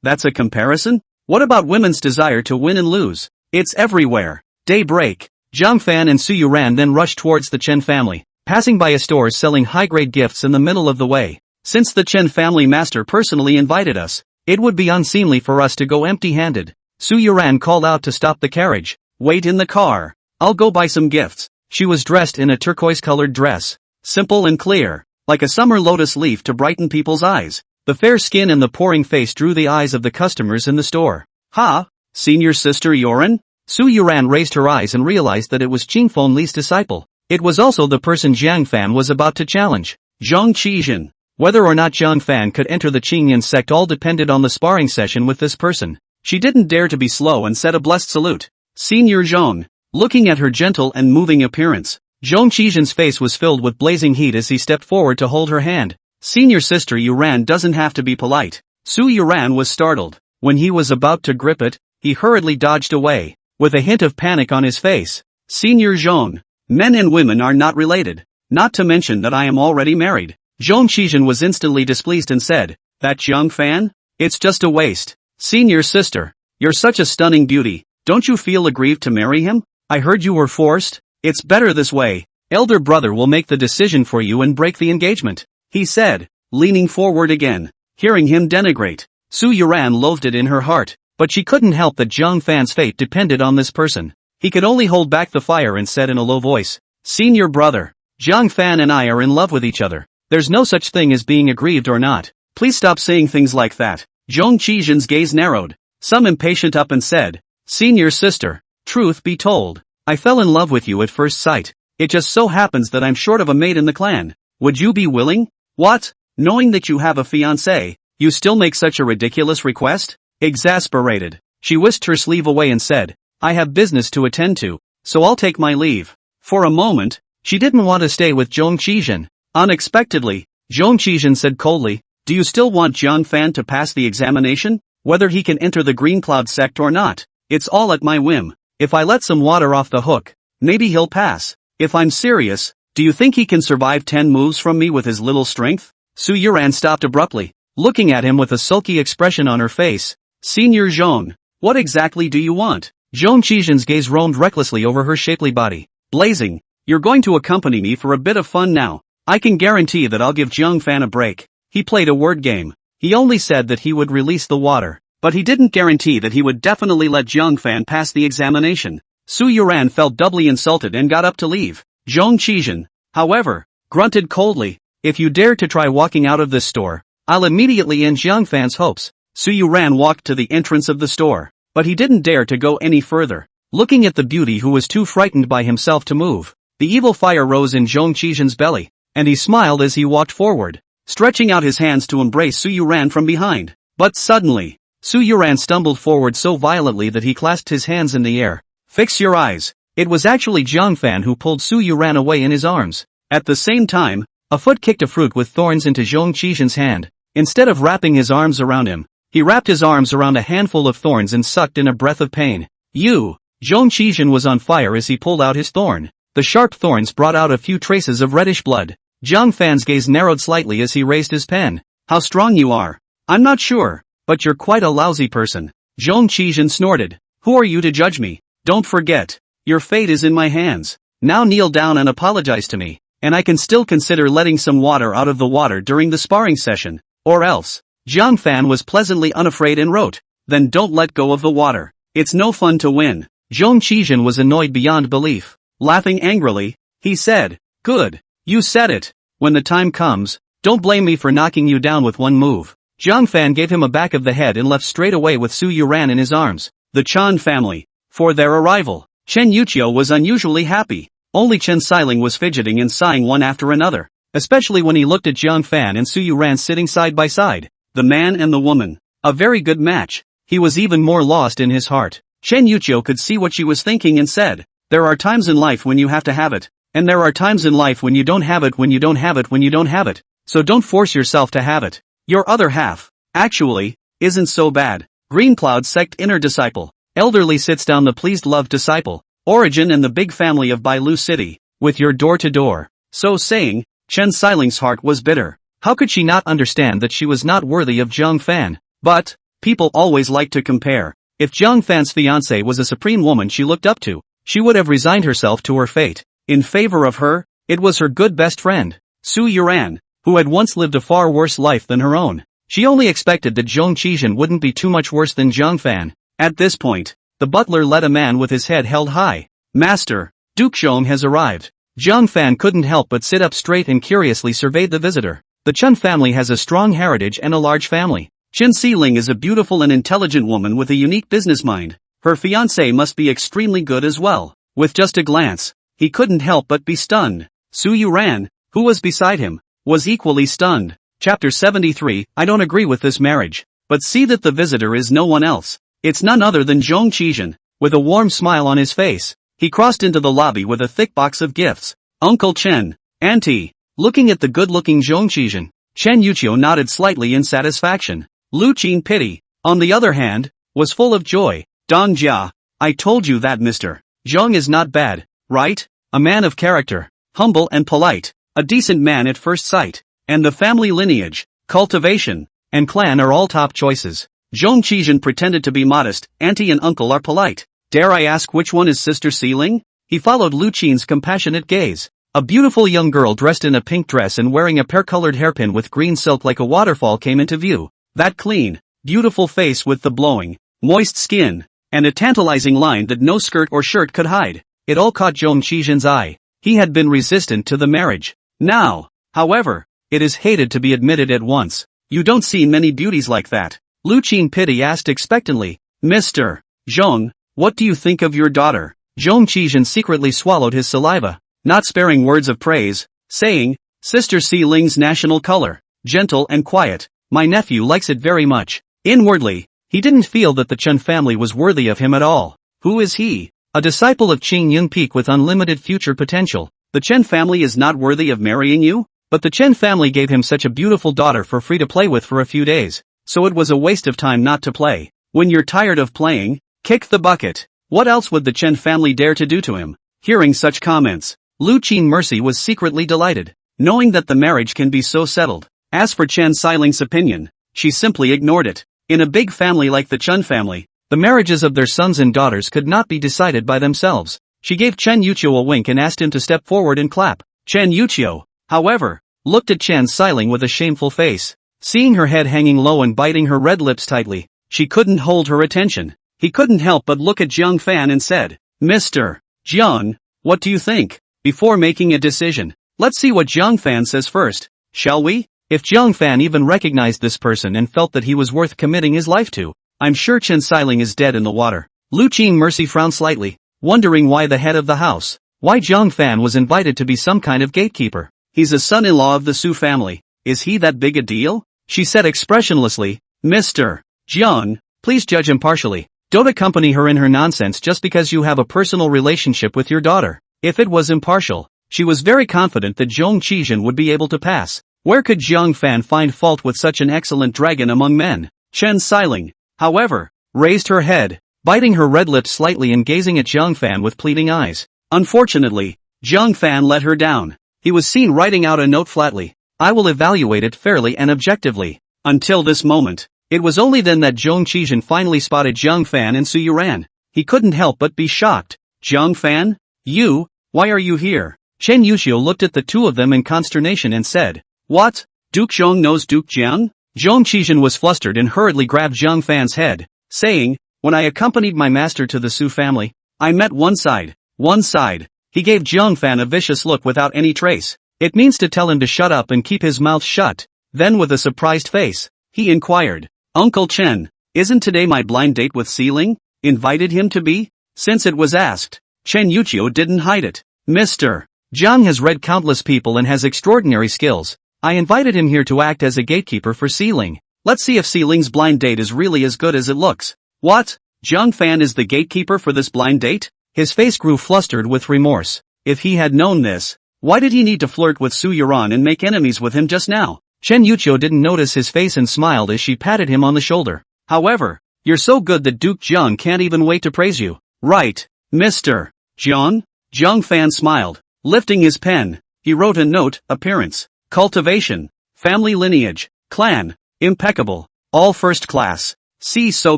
That's a comparison? What about women's desire to win and lose? It's everywhere. Daybreak. Zhang Fan and Su Yuran then rushed towards the Chen family, passing by a store selling high-grade gifts in the middle of the way. Since the Chen family master personally invited us, it would be unseemly for us to go empty-handed. Su Yuran called out to stop the carriage. Wait in the car. I'll go buy some gifts. She was dressed in a turquoise-colored dress, simple and clear, like a summer lotus leaf to brighten people's eyes. The fair skin and the pouring face drew the eyes of the customers in the store. Ha! Senior sister Yoren? Su Yuran raised her eyes and realized that it was Qingfeng Li's disciple. It was also the person Jiang Fan was about to challenge. Zhong Qizhen. Whether or not Jiang Fan could enter the Qingyan sect all depended on the sparring session with this person. She didn't dare to be slow and said a blessed salute. Senior Zhong. Looking at her gentle and moving appearance, Zhong Qizhen's face was filled with blazing heat as he stepped forward to hold her hand. Senior sister Yuran doesn't have to be polite. Su Yuran was startled. When he was about to grip it, he hurriedly dodged away, with a hint of panic on his face. Senior Zhong. Men and women are not related. Not to mention that I am already married. Zhong Qizhen was instantly displeased and said, that Jiang Fan? It's just a waste. Senior sister. You're such a stunning beauty. Don't you feel aggrieved to marry him? I heard you were forced. It's better this way. Elder brother will make the decision for you and break the engagement, he said, leaning forward again. Hearing him denigrate, Su Yuran loathed it in her heart, but she couldn't help that Jiang Fan's fate depended on this person. He could only hold back the fire and said in a low voice, Senior brother, Jiang Fan and I are in love with each other. There's no such thing as being aggrieved or not. Please stop saying things like that. Zhong Qizhen's gaze narrowed, some impatient up and said, Senior sister, truth be told, I fell in love with you at first sight. It just so happens that I'm short of a mate in the clan. Would you be willing? What? Knowing that you have a fiancé, you still make such a ridiculous request? Exasperated, she whisked her sleeve away and said, I have business to attend to, so I'll take my leave. For a moment, she didn't want to stay with Zhong Qizhen. Unexpectedly, Zhong Qizhen said coldly, do you still want Jiang Fan to pass the examination? Whether he can enter the Green Cloud sect or not, it's all at my whim. If I let some water off the hook, maybe he'll pass. If I'm serious, do you think he can survive 10 moves from me with his little strength? Su Yuran stopped abruptly, looking at him with a sulky expression on her face. Senior Zhong, what exactly do you want? Zhong Qizhen's gaze roamed recklessly over her shapely body, blazing, you're going to accompany me for a bit of fun now. I can guarantee that I'll give Jiang Fan a break. He played a word game. He only said that he would release the water, but he didn't guarantee that he would definitely let Jiang Fan pass the examination. Su Yuran felt doubly insulted and got up to leave. Zhong Qizhen, however, grunted coldly, If you dare to try walking out of this store, I'll immediately end Jiang Fan's hopes. Su Yuran walked to the entrance of the store, but he didn't dare to go any further. Looking at the beauty who was too frightened by himself to move, the evil fire rose in Zhong Qizhen's belly, and he smiled as he walked forward, stretching out his hands to embrace Su Yuran from behind. But suddenly, Su Yuran stumbled forward so violently that he clasped his hands in the air. Fix your eyes. It was actually Jiang Fan who pulled Su Yuran away in his arms. At the same time, a foot kicked a fruit with thorns into Zhong Qizhen's hand. Instead of wrapping his arms around him, he wrapped his arms around a handful of thorns and sucked in a breath of pain. Zhong Qizhen was on fire as he pulled out his thorn. The sharp thorns brought out a few traces of reddish blood. Jiang Fan's gaze narrowed slightly as he raised his pen. How strong you are. I'm not sure, but you're quite a lousy person. Zhong Qizhen snorted. Who are you to judge me? Don't forget, your fate is in my hands. Now kneel down and apologize to me, and I can still consider letting some water out of the water during the sparring session. Or else. Jiang Fan was pleasantly unafraid and wrote, then don't let go of the water. It's no fun to win. Zhong Qizhen was annoyed beyond belief. Laughing angrily, he said, good. You said it. When the time comes, don't blame me for knocking you down with one move. Jiang Fan gave him a back of the head and left straight away with Su Yuran in his arms. The Chan family. For their arrival, Chen Yuqiu was unusually happy. Only Chen Xiling was fidgeting and sighing one after another, especially when he looked at Jiang Fan and Su Yuran sitting side by side. The man and the woman. A very good match. He was even more lost in his heart. Chen Yuqiu could see what she was thinking and said, there are times in life when you have to have it, and there are times in life when you don't have it when you don't have it when you don't have it, so don't force yourself to have it. Your other half, actually, isn't so bad. Green Cloud sect inner disciple. Elderly sits down the pleased love disciple. Origin and the big family of Bailu City, with your door to door. So saying, Chen Xiling's heart was bitter. How could she not understand that she was not worthy of Jiang Fan? But, people always like to compare. If Jiang Fan's fiancée was a supreme woman she looked up to, she would have resigned herself to her fate. In favor of her, it was her good best friend, Su Yuran, who had once lived a far worse life than her own. She only expected that Zhong Qizhen wouldn't be too much worse than Jiang Fan. At this point, the butler led a man with his head held high. Master, Duke Zhong has arrived. Jiang Fan couldn't help but sit up straight and curiously surveyed the visitor. The Chen family has a strong heritage and a large family. Chen Xiling is a beautiful and intelligent woman with a unique business mind. Her fiancé must be extremely good as well. With just a glance, he couldn't help but be stunned. Su Yuran, who was beside him, was equally stunned. Chapter 73. I don't agree with this marriage. But see that the visitor is no one else. It's none other than Zhong Qizhen. With a warm smile on his face, he crossed into the lobby with a thick box of gifts. Uncle Chen, Auntie. Looking at the good-looking Zhong Qizhen, Chen Yuqiu nodded slightly in satisfaction. Lu Qin Pity, on the other hand, was full of joy. Dong Jia, I told you that Mr. Zhong is not bad, right? A man of character, humble and polite, a decent man at first sight, and the family lineage, cultivation, and clan are all top choices. Zhong Qizhen pretended to be modest. Auntie and uncle are polite. Dare I ask which one is Sister Xiling? He followed Lu Qin's compassionate gaze. A beautiful young girl dressed in a pink dress and wearing a pear-colored hairpin with green silk like a waterfall came into view. That clean, beautiful face with the glowing, moist skin, and a tantalizing line that no skirt or shirt could hide. It all caught Zhong Qizhen's eye. He had been resistant to the marriage. Now, however, it is hated to be admitted at once. You don't see many beauties like that. Lu Qin Pity asked expectantly. Mr. Zhong, what do you think of your daughter? Zhong Qizhen secretly swallowed his saliva, not sparing words of praise, saying, Sister Xiling's national color, gentle and quiet. My nephew likes it very much. Inwardly, he didn't feel that the Chen family was worthy of him at all. Who is he? A disciple of Qing Yun Peak with unlimited future potential. The Chen family is not worthy of marrying you? But the Chen family gave him such a beautiful daughter for free to play with for a few days, so it was a waste of time not to play. When you're tired of playing, kick the bucket. What else would the Chen family dare to do to him? Hearing such comments, Lu Qin Mercy was secretly delighted, knowing that the marriage can be so settled. As for Chen Xiling's opinion, she simply ignored it. In a big family like the Chen family, the marriages of their sons and daughters could not be decided by themselves. She gave Chen Yuqiu a wink and asked him to step forward and clap. Chen Yuqiu, however, looked at Chen Xiling with a shameful face. Seeing her head hanging low and biting her red lips tightly, she couldn't hold her attention. He couldn't help but look at Jiang Fan and said, Mr. Jiang, what do you think? Before making a decision, let's see what Jiang Fan says first. shall we? If Jiang Fan even recognized this person and felt that he was worth committing his life to, I'm sure Chen Xiling is dead in the water. Lu Qing Mercy frowned slightly, wondering why the head of the house, why Jiang Fan was invited to be some kind of gatekeeper. He's a son-in-law of the Su family. Is he that big a deal? She said expressionlessly. Mr. Jiang, please judge impartially. Don't accompany her in her nonsense just because you have a personal relationship with your daughter. If it was impartial, she was very confident that Zhong Qizhen would be able to pass. Where could Jiang Fan find fault with such an excellent dragon among men? Chen Xiling, however, raised her head, biting her red lips slightly and gazing at Jiang Fan with pleading eyes. Unfortunately, Jiang Fan let her down. He was seen writing out a note flatly. I will evaluate it fairly and objectively. Until this moment, it was only then that Zhong Qizhen finally spotted Jiang Fan and Su Yuran. He couldn't help but be shocked. Jiang Fan? You? Why are you here? Chen Yuxiu looked at the two of them in consternation and said, What? Duke Zhong knows Duke Jiang? Zhong Qizhen was flustered and hurriedly grabbed Jiang Fan's head, saying, When I accompanied my master to the Su family, I met one side. One side. He gave Jiang Fan a vicious look without any trace. It means to tell him to shut up and keep his mouth shut. Then with a surprised face, he inquired, Uncle Chen, isn't today my blind date with Xiling? Invited him to be? Since it was asked, Chen Yuqiu didn't hide it. Mr. Jiang has read countless people and has extraordinary skills. I invited him here to act as a gatekeeper for Xiling. Let's see if Xiling's blind date is really as good as it looks. What? Jiang Fan is the gatekeeper for this blind date? His face grew flustered with remorse. If he had known this, why did he need to flirt with Su Yuran and make enemies with him just now? Chen Yuqiu didn't notice his face and smiled as she patted him on the shoulder. However, you're so good that Duke Jiang can't even wait to praise you. Right, Mr. Jiang? Jiang Fan smiled. Lifting his pen, he wrote a note, appearance, cultivation, family lineage, clan, impeccable, all first class. So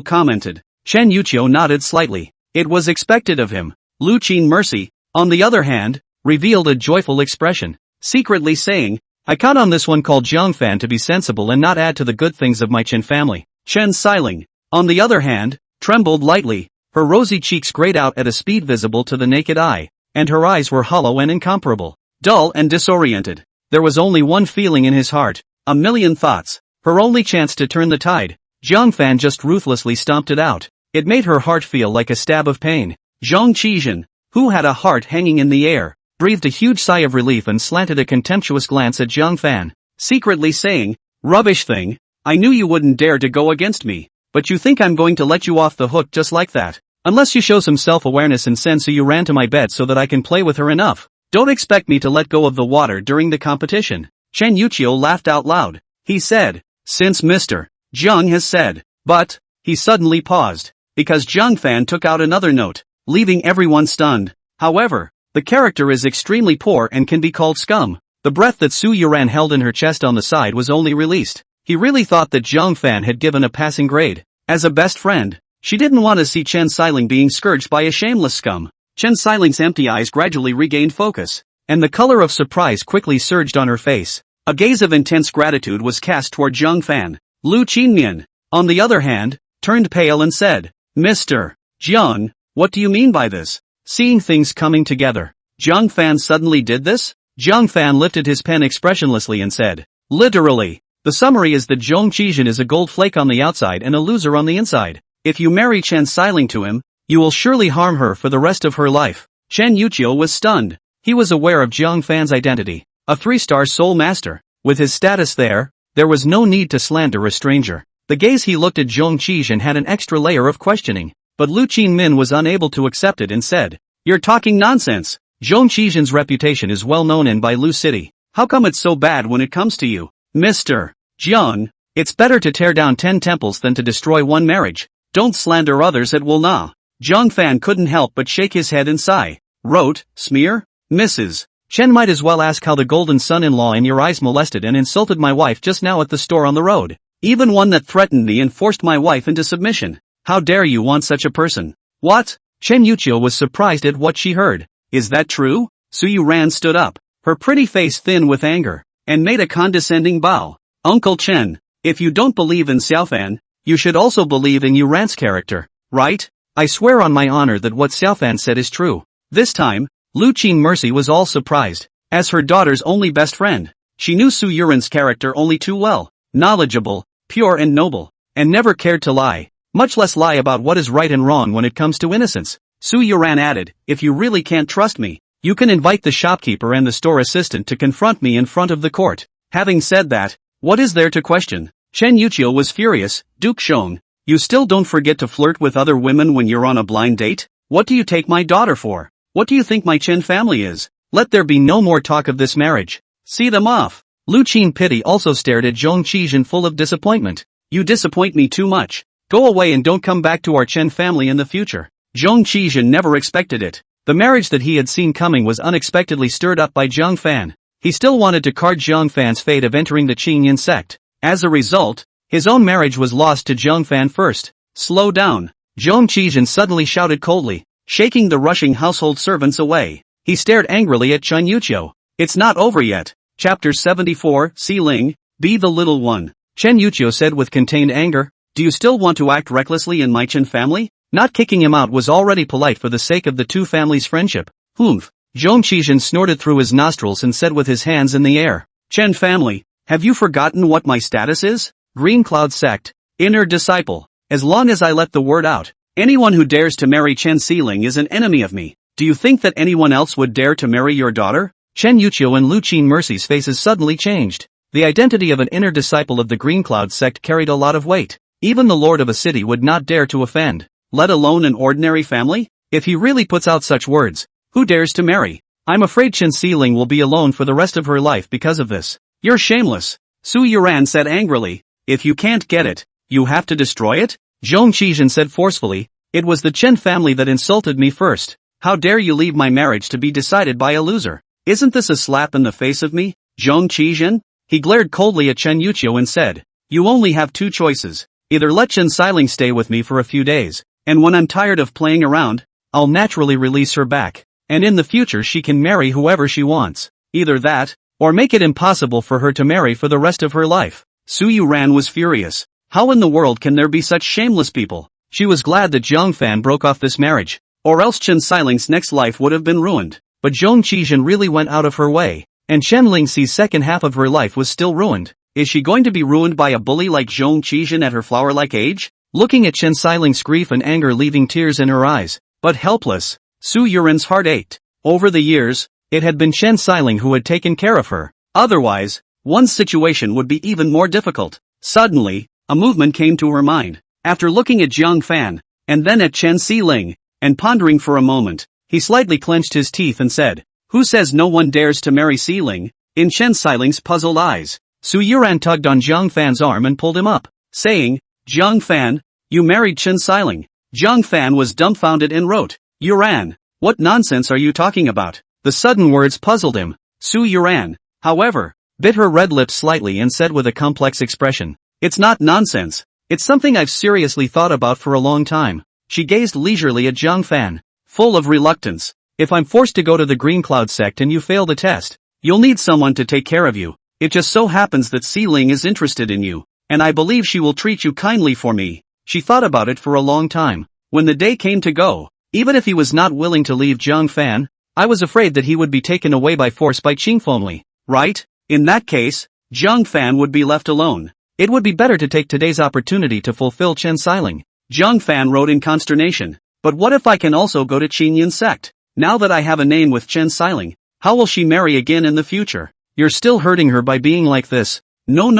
commented. Chen Yuqiu nodded slightly. It was expected of him. Lu Qing Mercy, on the other hand, revealed a joyful expression, secretly saying, I count on this one called Jiang Fan to be sensible and not add to the good things of my Chen family. Chen Xiling, on the other hand, trembled lightly, her rosy cheeks grayed out at a speed visible to the naked eye, and her eyes were hollow and incomparable, dull and disoriented. There was only one feeling in his heart, a million thoughts, her only chance to turn the tide. Jiang Fan just ruthlessly stomped it out. It made her heart feel like a stab of pain. Zhong Qizhen, who had a heart hanging in the air, breathed a huge sigh of relief and slanted a contemptuous glance at Jiang Fan, secretly saying, Rubbish thing, I knew you wouldn't dare to go against me, but you think I'm going to let you off the hook just like that? Unless you show some self-awareness and send Su Yuran to my bed so that I can play with her enough. Don't expect me to let go of the water during the competition. Chen Yuqiu laughed out loud. He said, Since Mr. Jiang has said, but, he suddenly paused, because Jiang Fan took out another note, leaving everyone stunned. However, the character is extremely poor and can be called scum. The breath that Su Yuran held in her chest on the side was only released. He really thought that Jiang Fan had given a passing grade. As a best friend, she didn't want to see Chen Xiling being scourged by a shameless scum. Chen Xiling's empty eyes gradually regained focus, and the color of surprise quickly surged on her face. A gaze of intense gratitude was cast toward Jiang Fan. Lu Qingmian, on the other hand, turned pale and said, Mr. Jiang, what do you mean by this? Seeing things coming together, Jiang Fan suddenly did this? Jiang Fan lifted his pen expressionlessly and said, Literally, the summary is that Zhong Qizhen is a gold flake on the outside and a loser on the inside. If you marry Chen Xiling to him, you will surely harm her for the rest of her life. Chen Yuqiu was stunned. He was aware of Jiang Fan's identity, a 3-star soul master. With his status there was no need to slander a stranger. The gaze he looked at Zhong Qizhen had an extra layer of questioning, but Lu Qingmin was unable to accept it and said, You're talking nonsense. Zhong Qizhen's reputation is well known in Bailu City. How come it's so bad when it comes to you? Mr. Jiang, it's better to tear down 10 temples than to destroy one marriage. Don't slander others at will na. Jiang Fan couldn't help but shake his head and sigh. Wrote, smear? Mrs. Chen might as well ask how the golden son-in-law in your eyes molested and insulted my wife just now at the store on the road. Even one that threatened me and forced my wife into submission. How dare you want such a person? What? Chen Yuqiu was surprised at what she heard. Is that true? Su Yuran stood up, her pretty face thin with anger, and made a condescending bow. Uncle Chen, if you don't believe in Xiaofan, you should also believe in Yuran's character, right? I swear on my honor that what Xiaofan said is true. This time, Lu Qing Mercy was all surprised. As her daughter's only best friend, She knew Su Yuran's character only too well, knowledgeable, pure and noble, and never cared to lie, much less lie about what is right and wrong when it comes to innocence. Su Yuran added, if you really can't trust me, you can invite the shopkeeper and the store assistant to confront me in front of the court. Having said that, what is there to question? Chen Yuqiu was furious. Duke Shong, you still don't forget to flirt with other women when you're on a blind date? What do you take my daughter for? What do you think my Chen family is? Let there be no more talk of this marriage. See them off. Lu Qin Pity also stared at Zhong Qizhen full of disappointment. You disappoint me too much. Go away and don't come back to our Chen family in the future. Zhong Qizhen never expected it. The marriage that he had seen coming was unexpectedly stirred up by Zhang Fan. He still wanted to card Zhang Fan's fate of entering the Qingyan sect. As a result, his own marriage was lost to Zhang Fan first. Slow down. Zhong Qizhen suddenly shouted coldly, shaking the rushing household servants away. He stared angrily at Chen Yuqiu. It's not over yet. Chapter 74, Si Ling, Be the Little One. Chen Yuqiu said with contained anger, do you still want to act recklessly in my Chen family? Not kicking him out was already polite for the sake of the two families' friendship. Humph. Zhong Qizhen snorted through his nostrils and said with his hands in the air, Chen family, have you forgotten what my status is? Green Cloud sect, inner disciple. As long as I let the word out, anyone who dares to marry Chen Siling is an enemy of me. Do you think that anyone else would dare to marry your daughter? Chen Yuqiu and Lu Qin Mercy's faces suddenly changed. The identity of an inner disciple of the Green Cloud sect carried a lot of weight. Even the lord of a city would not dare to offend, let alone an ordinary family? If he really puts out such words, who dares to marry? I'm afraid Chen Siling will be alone for the rest of her life because of this. You're shameless. Su Yuran said angrily. If you can't get it, you have to destroy it? Zhong Qizhen said forcefully. It was the Chen family that insulted me first. How dare you leave my marriage to be decided by a loser? Isn't this a slap in the face of me, Zhong Qizhen? He glared coldly at Chen Yuqiu and said, you only have two choices. Either let Chen Siling stay with me for a few days, and when I'm tired of playing around, I'll naturally release her back, and in the future she can marry whoever she wants. Either that, or make it impossible for her to marry for the rest of her life. Su Yuran was furious. How in the world can there be such shameless people? She was glad that Zhang Fan broke off this marriage, or else Chen Siling's next life would have been ruined. But Zhong Qizhen really went out of her way, and Chen Lingxi's second half of her life was still ruined. Is she going to be ruined by a bully like Zhong Qizhen at her flower-like age? Looking at Chen Siling's grief and anger leaving tears in her eyes, but helpless, Su Yuran's heart ached. Over the years, it had been Chen Siling who had taken care of her. Otherwise, one's situation would be even more difficult. Suddenly, a movement came to her mind. After looking at Zhang Fan, and then at Chen Siling, and pondering for a moment, he slightly clenched his teeth and said, who says no one dares to marry Siling? In Chen Siling's puzzled eyes, Su Yuran tugged on Zhang Fan's arm and pulled him up, saying, Zhang Fan, you married Chen Siling. Zhang Fan was dumbfounded and wrote, Yuran, what nonsense are you talking about? The sudden words puzzled him. Su Yuran, however, bit her red lips slightly and said with a complex expression, it's not nonsense. It's something I've seriously thought about for a long time. She gazed leisurely at Zhang Fan, full of reluctance. If I'm forced to go to the Green Cloud sect and you fail the test, you'll need someone to take care of you. It just so happens that Siling is interested in you, and I believe she will treat you kindly for me. She thought about it for a long time. When the day came to go, even if he was not willing to leave Zhang Fan, I was afraid that he would be taken away by force by Qingfengli, right? In that case, Zhang Fan would be left alone. It would be better to take today's opportunity to fulfill Chen Siling. Zhang Fan wrote in consternation. But what if I can also go to Qingyan sect? Now that I have a name with Chen Siling, how will she marry again in the future? You're still hurting her by being like this. No.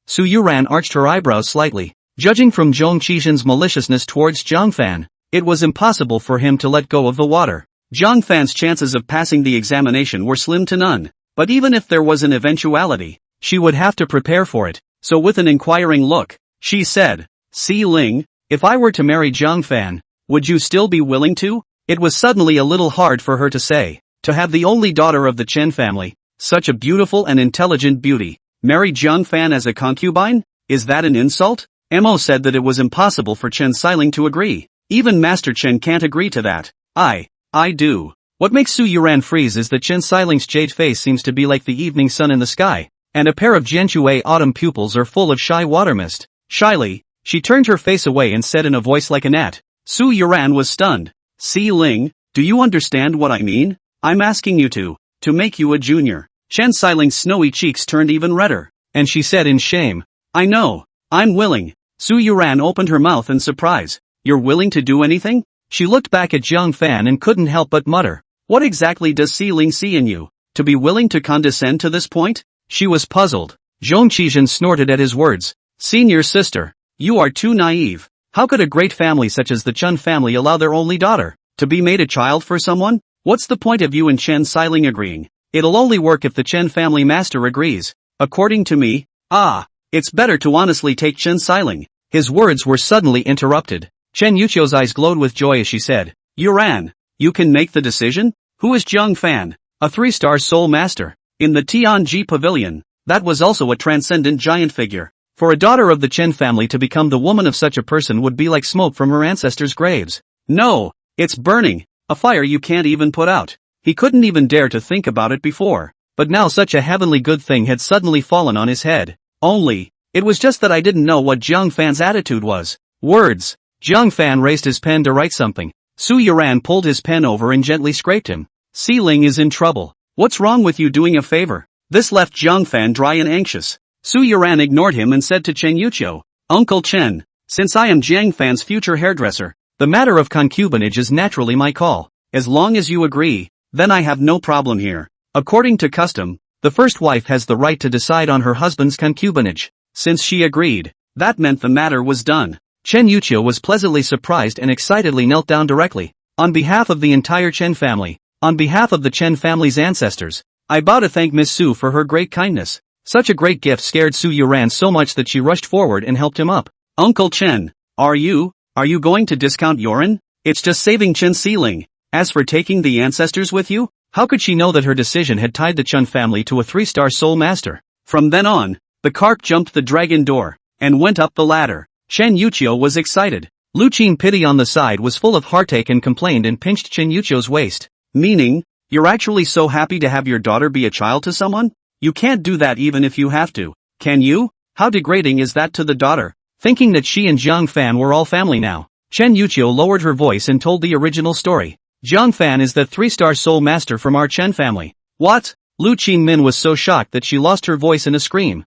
Su Yuran arched her eyebrows slightly. Judging from Zhong Qizhen's maliciousness towards Zhang Fan, it was impossible for him to let go of the water. Zhang Fan's chances of passing the examination were slim to none. But even if there was an eventuality, she would have to prepare for it. So with an inquiring look, she said, Si Ling, if I were to marry Zhang Fan, would you still be willing to? It was suddenly a little hard for her to say. To have the only daughter of the Chen family, such a beautiful and intelligent beauty, marry Zhang Fan as a concubine? Is that an insult? Mo said that it was impossible for Chen Siling to agree. Even Master Chen can't agree to that. I do. What makes Su Yuran freeze is that Chen Siling's jade face seems to be like the evening sun in the sky, and a pair of Jianchue autumn pupils are full of shy water mist. Shyly, she turned her face away and said in a voice like a gnat. Su Yuran was stunned. Si Ling, do you understand what I mean? I'm asking you to make you a junior. Chen Xiling's snowy cheeks turned even redder, and she said in shame, I know. I'm willing. Su Yuran opened her mouth in surprise. You're willing to do anything? She looked back at Jiang Fan and couldn't help but mutter. What exactly does Xiling see in you? To be willing to condescend to this point? She was puzzled. Zhong Qizhen snorted at his words. Senior sister, you are too naive. How could a great family such as the Chen family allow their only daughter to be made a child for someone? What's the point of you and Chen Xiling agreeing? It'll only work if the Chen family master agrees. According to me, it's better to honestly take Chen Xiling. His words were suddenly interrupted. Chen Yuchio's eyes glowed with joy as she said, Yuran, you can make the decision? Who is Jiang Fan? A 3-star soul master. In the Tianji pavilion, that was also a transcendent giant figure. For a daughter of the Chen family to become the woman of such a person would be like smoke from her ancestors' graves. No, it's burning, a fire you can't even put out. He couldn't even dare to think about it before, but now such a heavenly good thing had suddenly fallen on his head. Only, it was just that I didn't know what Jiang Fan's attitude was. Words. Jiang Fan raised his pen to write something. Su Yuran pulled his pen over and gently scraped him. Xiling is in trouble. What's wrong with you doing a favor? This left Jiang Fan dry and anxious. Su Yuran ignored him and said to Chen Yuchio, Uncle Chen, since I am Jiang Fan's future hairdresser, the matter of concubinage is naturally my call. As long as you agree, then I have no problem here. According to custom, the first wife has the right to decide on her husband's concubinage. Since she agreed, that meant the matter was done. Chen Yuchio was pleasantly surprised and excitedly knelt down directly. On behalf of the entire Chen family, on behalf of the Chen family's ancestors, I bow to thank Miss Su for her great kindness. Such a great gift scared Su Yuran so much that she rushed forward and helped him up. Uncle Chen, are you going to discount Yoren? It's just saving Chen Xiling. As for taking the ancestors with you, how could she know that her decision had tied the Chen family to a 3-star soul master? From then on, the cart jumped the dragon door, and went up the ladder. Chen Yuchio was excited. Lu Qin pity on the side was full of heartache and complained and pinched Chen Yuchio's waist. Meaning, you're actually so happy to have your daughter be a child to someone? You can't do that even if you have to, can you? How degrading is that to the daughter? Thinking that she and Jiang Fan were all family now, Chen Yuchio lowered her voice and told the original story. Jiang Fan is the 3-star soul master from our Chen family. What? Lu Qinmin was so shocked that she lost her voice in a scream.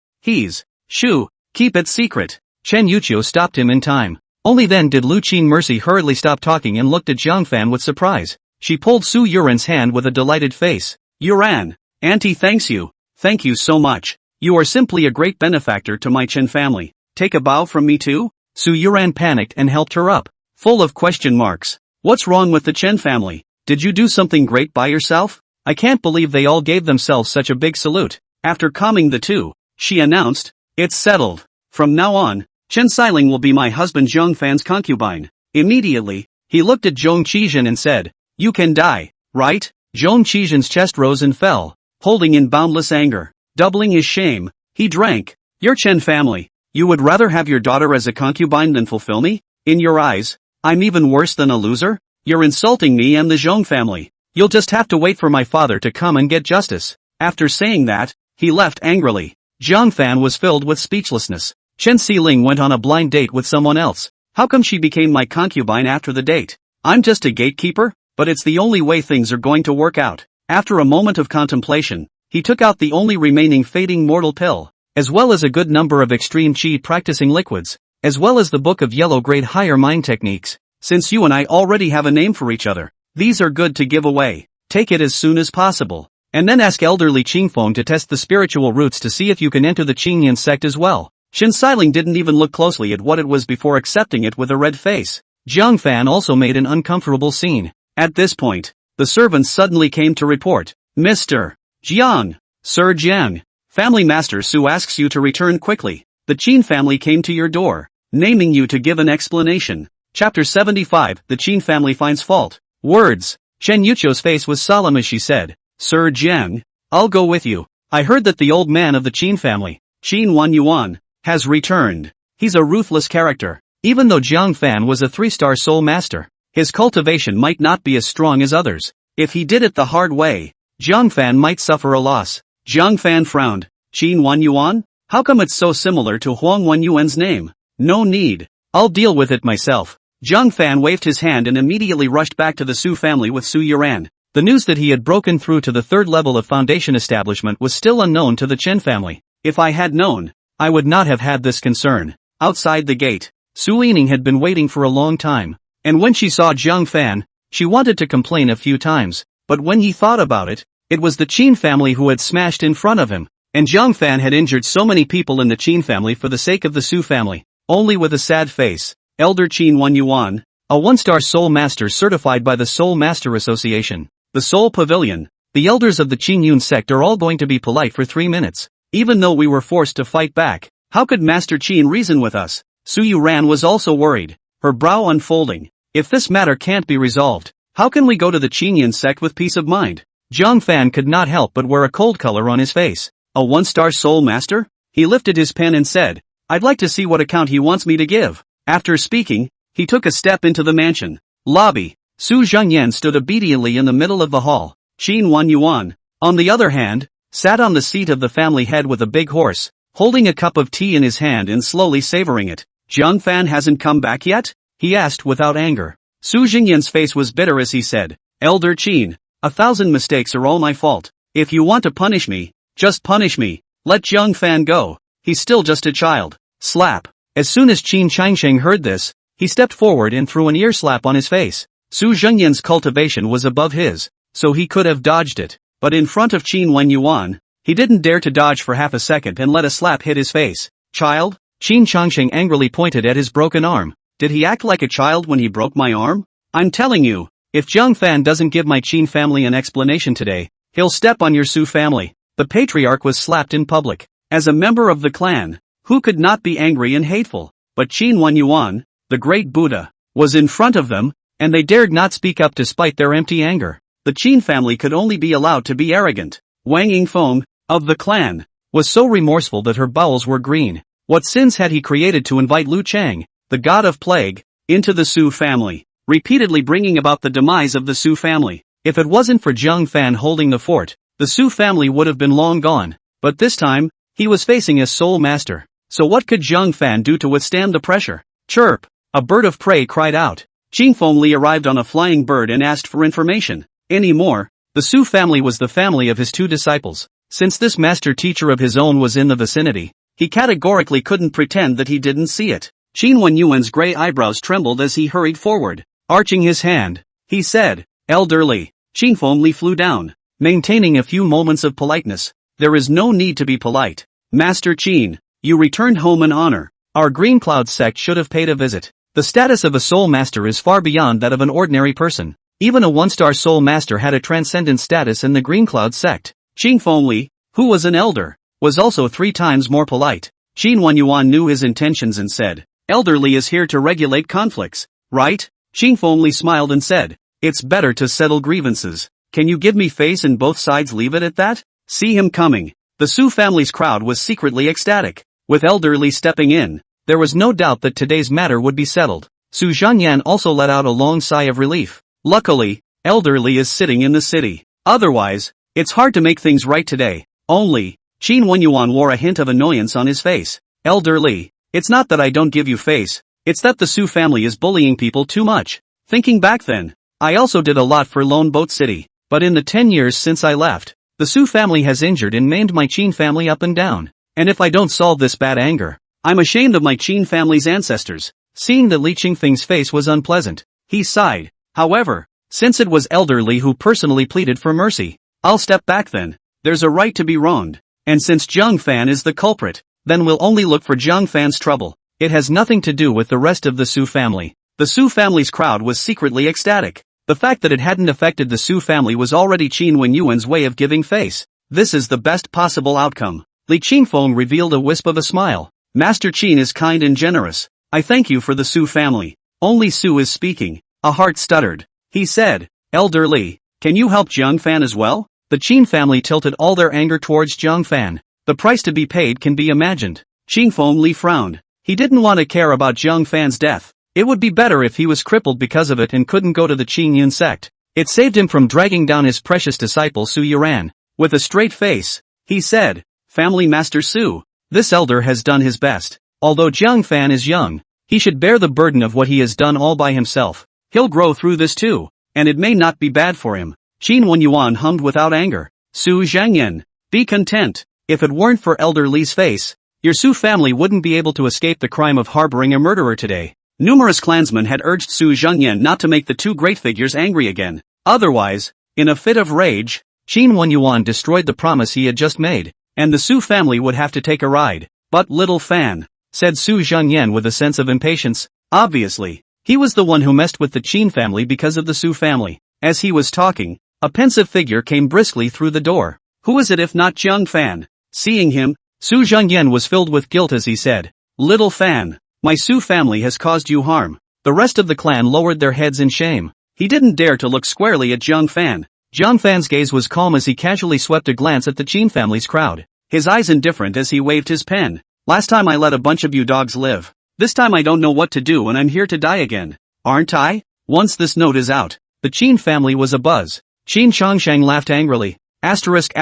Shu, keep it secret. Chen Yuchio stopped him in time. Only then did Lu Qin Mercy hurriedly stop talking and looked at Jiang Fan with surprise. She pulled Su Yuran's hand with a delighted face. Yuran, Auntie thanks you. Thank you so much. You are simply a great benefactor to my Chen family. Take a bow from me too? Su Yuran panicked and helped her up. Full of question marks. What's wrong with the Chen family? Did you do something great by yourself? I can't believe they all gave themselves such a big salute. After calming the two, she announced, it's settled. From now on, Chen Xiling will be my husband Jiang Fan's concubine. Immediately, he looked at Zhong Qizhen and said, you can die, right? Zhong Qizhen's chest rose and fell, holding in boundless anger. Doubling his shame, he drank. Your Chen family, you would rather have your daughter as a concubine than fulfill me? In your eyes, I'm even worse than a loser? You're insulting me and the Zhong family. You'll just have to wait for my father to come and get justice. After saying that, he left angrily. Jiang Fan was filled with speechlessness. Chen Xiling went on a blind date with someone else. How come she became my concubine after the date? I'm just a gatekeeper, but it's the only way things are going to work out. After a moment of contemplation, he took out the only remaining fading mortal pill, as well as a good number of extreme chi practicing liquids, as well as the book of yellow grade higher mind techniques. Since you and I already have a name for each other, these are good to give away. Take it as soon as possible. And then ask elderly Qingfeng to test the spiritual roots to see if you can enter the Qingyan sect as well. Chen Xiling didn't even look closely at what it was before accepting it with a red face. Jiang Fan also made an uncomfortable scene. At this point, the servants suddenly came to report. Mr. Jiang, Sir Jiang, Family Master Su asks you to return quickly. The Qin family came to your door, naming you to give an explanation. Chapter 75, The Qin family finds fault. Words. Chen Yuchio's face was solemn as she said, Sir Jiang, I'll go with you. I heard that the old man of the Qin family, Qin Wanyuan, has returned. He's a ruthless character. Even though Jiang Fan was a 3-star soul master, his cultivation might not be as strong as others. If he did it the hard way, Jiang Fan might suffer a loss. Jiang Fan frowned. Qin Wanyuan? How come it's so similar to Huang Wanyuan's name? No need. I'll deal with it myself. Jiang Fan waved his hand and immediately rushed back to the Su family with Su Yuran. The news that he had broken through to the third level of foundation establishment was still unknown to the Chen family. If I had known, I would not have had this concern. Outside the gate, Su Yining had been waiting for a long time, and when she saw Jiang Fan, she wanted to complain a few times, but when he thought about it, it was the Qin family who had smashed in front of him, and Jiang Fan had injured so many people in the Qin family for the sake of the Su family. Only with a sad face, Elder Qin Wen Yuan, a one-star Soul Master certified by the Soul Master Association, the Soul Pavilion, the elders of the Qin Yun sect are all going to be polite for 3 minutes, even though we were forced to fight back. How could Master Qin reason with us? Su Yuran was also worried, her brow unfolding. If this matter can't be resolved, how can we go to the Qin Yun sect with peace of mind? Jiang Fan could not help but wear a cold color on his face. A one-star Soul Master? He lifted his pen and said, I'd like to see what account he wants me to give. After speaking, he took a step into the mansion lobby. Su Zhengyan stood obediently in the middle of the hall. Qin Wen Yuan, on the other hand, sat on the seat of the family head with a big horse, holding a cup of tea in his hand and slowly savoring it. Jiang Fan hasn't come back yet? He asked without anger. Su Zhengyan's face was bitter as he said, Elder Qin, 1,000 mistakes are all my fault. If you want to punish me, just punish me. Let Jiang Fan go. He's still just a child. Slap. As soon as Qin Changsheng heard this, he stepped forward and threw an ear slap on his face. Su Zhengyan's cultivation was above his, so he could have dodged it, but in front of Qin Wen Yuan, he didn't dare to dodge for half a second and let a slap hit his face. Child? Qin Changsheng angrily pointed at his broken arm. Did he act like a child when he broke my arm? I'm telling you, if Jiang Fan doesn't give my Qin family an explanation today, he'll step on your Su family. The patriarch was slapped in public. As a member of the clan, who could not be angry and hateful? But Qin Wen Yuan, the great Buddha, was in front of them, and they dared not speak up despite their empty anger. The Qin family could only be allowed to be arrogant. Wang Yingfeng, of the clan, was so remorseful that her bowels were green. What sins had he created to invite Lu Chang, the god of plague, into the Su family, repeatedly bringing about the demise of the Su family? If it wasn't for Jiang Fan holding the fort, the Su family would have been long gone. But this time, he was facing a Soul Master. So what could Jiang Fan do to withstand the pressure? Chirp! A bird of prey cried out. Qin Fengli arrived on a flying bird and asked for information. Any more? The Su family was the family of his 2 disciples. Since this master teacher of his own was in the vicinity, he categorically couldn't pretend that he didn't see it. Qin Wen Yuan's gray eyebrows trembled as he hurried forward. Arching his hand, he said, Elderly. Qin Fengli flew down, maintaining a few moments of politeness. There is no need to be polite. Master Qin, you returned home in honor. Our Green Cloud sect should have paid a visit. The status of a Soul Master is far beyond that of an ordinary person. Even a one-star Soul Master had a transcendent status in the Green Cloud sect. Qin Fengli, who was an elder, was also 3 times more polite. Qin Wen Yuan knew his intentions and said, Elderly is here to regulate conflicts, right? Qin Fengli smiled and said, It's better to settle grievances. Can you give me face and both sides leave it at that? See him coming. The Su family's crowd was secretly ecstatic. With Elderly stepping in, there was no doubt that today's matter would be settled. Su Zhengyan also let out a long sigh of relief. Luckily, Elderly is sitting in the city. Otherwise, it's hard to make things right today. Only, Qin Wen Yuan wore a hint of annoyance on his face. Elderly, it's not that I don't give you face, it's that the Su family is bullying people too much. Thinking back then, I also did a lot for Lone Boat City, but in the 10 years since I left, the Su family has injured and maimed my Qin family up and down. And if I don't solve this bad anger, I'm ashamed of my Qin family's ancestors. Seeing that Li Qingfeng's face was unpleasant, he sighed. However, since it was Elderly who personally pleaded for mercy, I'll step back then. There's a right to be wronged. And since Jiang Fan is the culprit, then we'll only look for Jiang Fan's trouble. It has nothing to do with the rest of the Su family. The Su family's crowd was secretly ecstatic. The fact that it hadn't affected the Su family was already Qin Wen Yuan's way of giving face. This is the best possible outcome. Li Qingfeng revealed a wisp of a smile. Master Qin is kind and generous. I thank you for the Su family. Only Su is speaking. A heart stuttered. He said, Elderly, can you help Jiang Fan as well? The Qin family tilted all their anger towards Jiang Fan. The price to be paid can be imagined. Qin Fengli frowned. He didn't want to care about Jiang Fan's death. It would be better if he was crippled because of it and couldn't go to the Qin Yun sect. It saved him from dragging down his precious disciple Su Yuran. With a straight face, he said, Family Master Su, this elder has done his best. Although Jiang Fan is young, he should bear the burden of what he has done all by himself. He'll grow through this too, and it may not be bad for him. Qin Wenyuan hummed without anger. Su Zhangyan. Be content. If it weren't for Elder Li's face, your Su family wouldn't be able to escape the crime of harboring a murderer today. Numerous clansmen had urged Su Zhangyan not to make the two great figures angry again. Otherwise, in a fit of rage, Qin Wenyuan destroyed the promise he had just made, and the Su family would have to take a ride. But little fan, said Su Zhangyan with a sense of impatience. Obviously, he was the one who messed with the Qin family because of the Su family. As he was talking, a pensive figure came briskly through the door. Who is it if not Jiang Fan? Seeing him, Su Zhangyan was filled with guilt as he said, Little Fan, my Su family has caused you harm. The rest of the clan lowered their heads in shame. He didn't dare to look squarely at Jiang Fan. Jiang Fan's gaze was calm as he casually swept a glance at the Qin family's crowd. His eyes indifferent as he waved his pen. Last time I let a bunch of you dogs live. This time I don't know what to do and I'm here to die again. Aren't I? Once this note is out, the Qin family was abuzz. Qin Changsheng laughed angrily. Asterisk.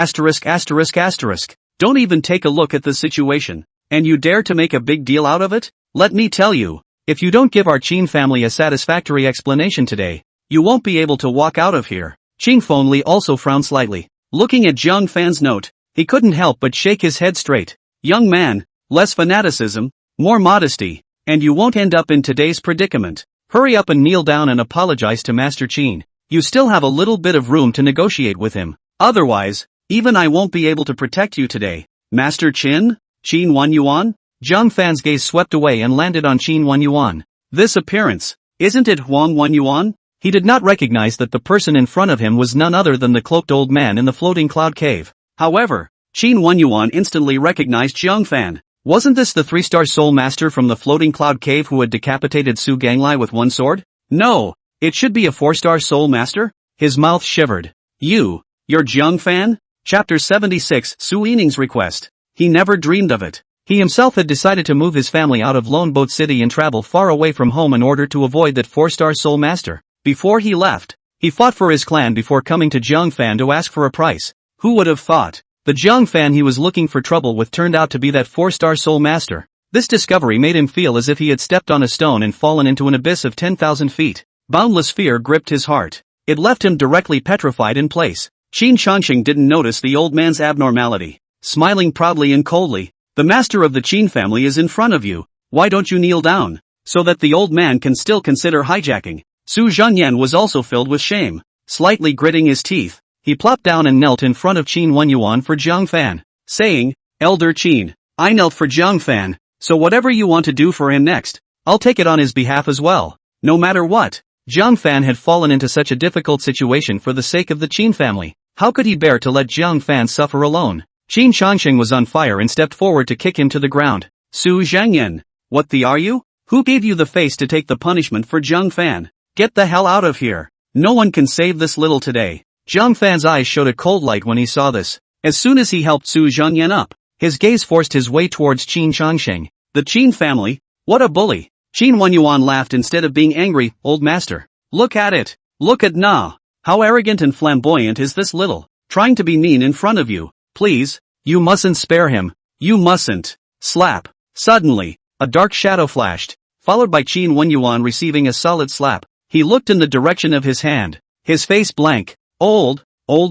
Don't even take a look at the situation. And you dare to make a big deal out of it? Let me tell you, if you don't give our Qin family a satisfactory explanation today, you won't be able to walk out of here. Qin Fengli also frowned slightly. Looking at Jiang Fan's note, he couldn't help but shake his head straight. Young man, less fanaticism, more modesty, and you won't end up in today's predicament. Hurry up and kneel down and apologize to Master Qin. You still have a little bit of room to negotiate with him. Otherwise, even I won't be able to protect you today. Master Qin? Qin Wenyuan? Jiang Fan's gaze swept away and landed on Qin Wenyuan. This appearance, isn't it Huang Wenyuan? He did not recognize that the person in front of him was none other than the cloaked old man in the floating cloud cave. However, Qin Wenyuan instantly recognized Jiang Fan. Wasn't this the three-star soul master from the floating cloud cave who had decapitated Su Ganglai with one sword? No, it should be a four-star soul master? His mouth shivered. You're Jiang Fan? Chapter 76 Su Yining's request. He never dreamed of it. He himself had decided to move his family out of Lone Boat City and travel far away from home in order to avoid that four-star soul master. Before he left, he fought for his clan before coming to Jiang Fan to ask for a price. Who would have thought? The Jiang Fan he was looking for trouble with turned out to be that four-star soul master. This discovery made him feel as if he had stepped on a stone and fallen into an abyss of 10,000 feet. Boundless fear gripped his heart. It left him directly petrified in place. Qin Changsheng didn't notice the old man's abnormality. Smiling proudly and coldly, the master of the Qin family is in front of you. Why don't you kneel down? So that the old man can still consider hijacking. Su Zhangyan was also filled with shame. Slightly gritting his teeth, he plopped down and knelt in front of Qin Wenyuan for Jiang Fan, saying, Elder Qin, I knelt for Jiang Fan, so whatever you want to do for him next, I'll take it on his behalf as well. No matter what, Jiang Fan had fallen into such a difficult situation for the sake of the Qin family. How could he bear to let Jiang Fan suffer alone? Qin Changsheng was on fire and stepped forward to kick him to the ground. Su Zhangyan, what the are you? Who gave you the face to take the punishment for Jiang Fan? Get the hell out of here. No one can save this little today. Jiang Fan's eyes showed a cold light when he saw this. As soon as he helped Su Zhangyan up, his gaze forced his way towards Qin Changsheng. The Qin family? What a bully. Qin Wenyuan laughed instead of being angry. Old master. Look at it. Look at Na. How arrogant and flamboyant is this little, trying to be mean in front of you. Please, you mustn't spare him. You mustn't. Slap. Suddenly, a dark shadow flashed, followed by Qin Wenyuan receiving a solid slap. He looked in the direction of his hand, his face blank. Old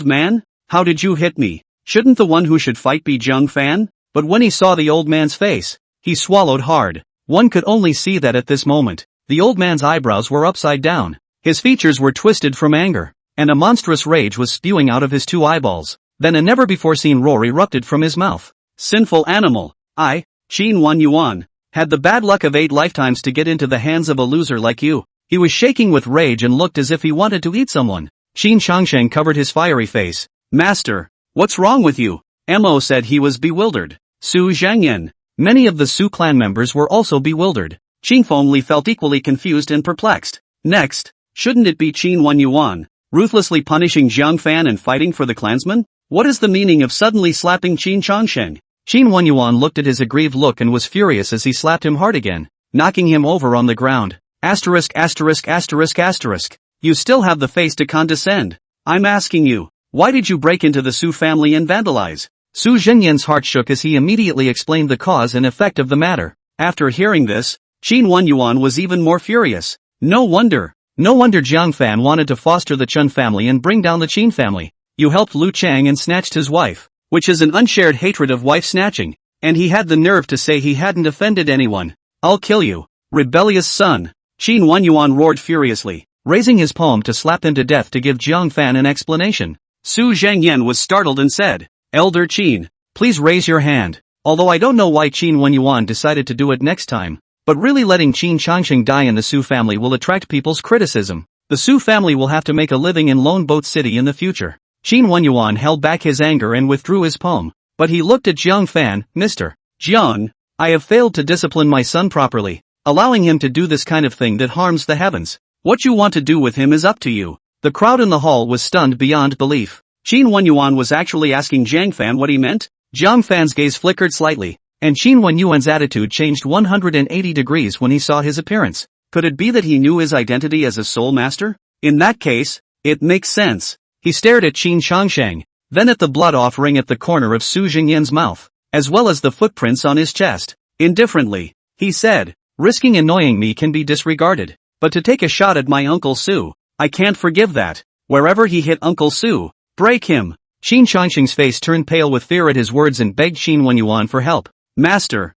man? How did you hit me? Shouldn't the one who should fight be Jiang Fan? But when he saw the old man's face, he swallowed hard. One could only see that at this moment, the old man's eyebrows were upside down. His features were twisted from anger, and a monstrous rage was spewing out of his two eyeballs. Then a never-before-seen roar erupted from his mouth. Sinful animal! I, Qin Wenyuan, had the bad luck of 8 lifetimes to get into the hands of a loser like you. He was shaking with rage and looked as if he wanted to eat someone. Qin Changsheng covered his fiery face. Master, what's wrong with you? Mo said he was bewildered. Su Zhangyan. Many of the Su clan members were also bewildered. Qin Fengli felt equally confused and perplexed. Next, shouldn't it be Qin Wenyuan, ruthlessly punishing Jiang Fan and fighting for the clansmen? What is the meaning of suddenly slapping Qin Changsheng? Qin Wenyuan looked at his aggrieved look and was furious as he slapped him hard again, knocking him over on the ground. Asterisk. You still have the face to condescend. I'm asking you, why did you break into the Su family and vandalize? Su Zhengyan's heart shook as he immediately explained the cause and effect of the matter. After hearing this, Qin Wenyuan was even more furious. No wonder, No wonder Jiang Fan wanted to foster the Chun family and bring down the Qin family. You helped Lu Chang and snatched his wife, which is an unshared hatred of wife snatching, and he had the nerve to say he hadn't offended anyone. I'll kill you, rebellious son. Qin Wenyuan roared furiously, raising his palm to slap him to death to give Jiang Fan an explanation. Su Zhangyan was startled and said, Elder Qin, please raise your hand. Although I don't know why Qin Wenyuan decided to do it next time, but really letting Qin Changsheng die in the Su family will attract people's criticism. The Su family will have to make a living in Lone Boat City in the future. Qin Wenyuan held back his anger and withdrew his palm, but he looked at Jiang Fan. Mr. Jiang, I have failed to discipline my son properly, allowing him to do this kind of thing that harms the heavens. What you want to do with him is up to you. The crowd in the hall was stunned beyond belief. Qin Wenyuan was actually asking Jiang Fan what he meant? Jiang Fan's gaze flickered slightly, and Qin Wenyuan's attitude changed 180 degrees when he saw his appearance. Could it be that he knew his identity as a soul master? In that case, it makes sense. He stared at Qin Changsheng, then at the blood offering at the corner of Su Jingyan's mouth, as well as the footprints on his chest. Indifferently, he said, risking annoying me can be disregarded, but to take a shot at my Uncle Su, I can't forgive that. Wherever he hit Uncle Su, break him. Qin Changsheng's face turned pale with fear at his words and begged Qin Wenyuan for help. Master,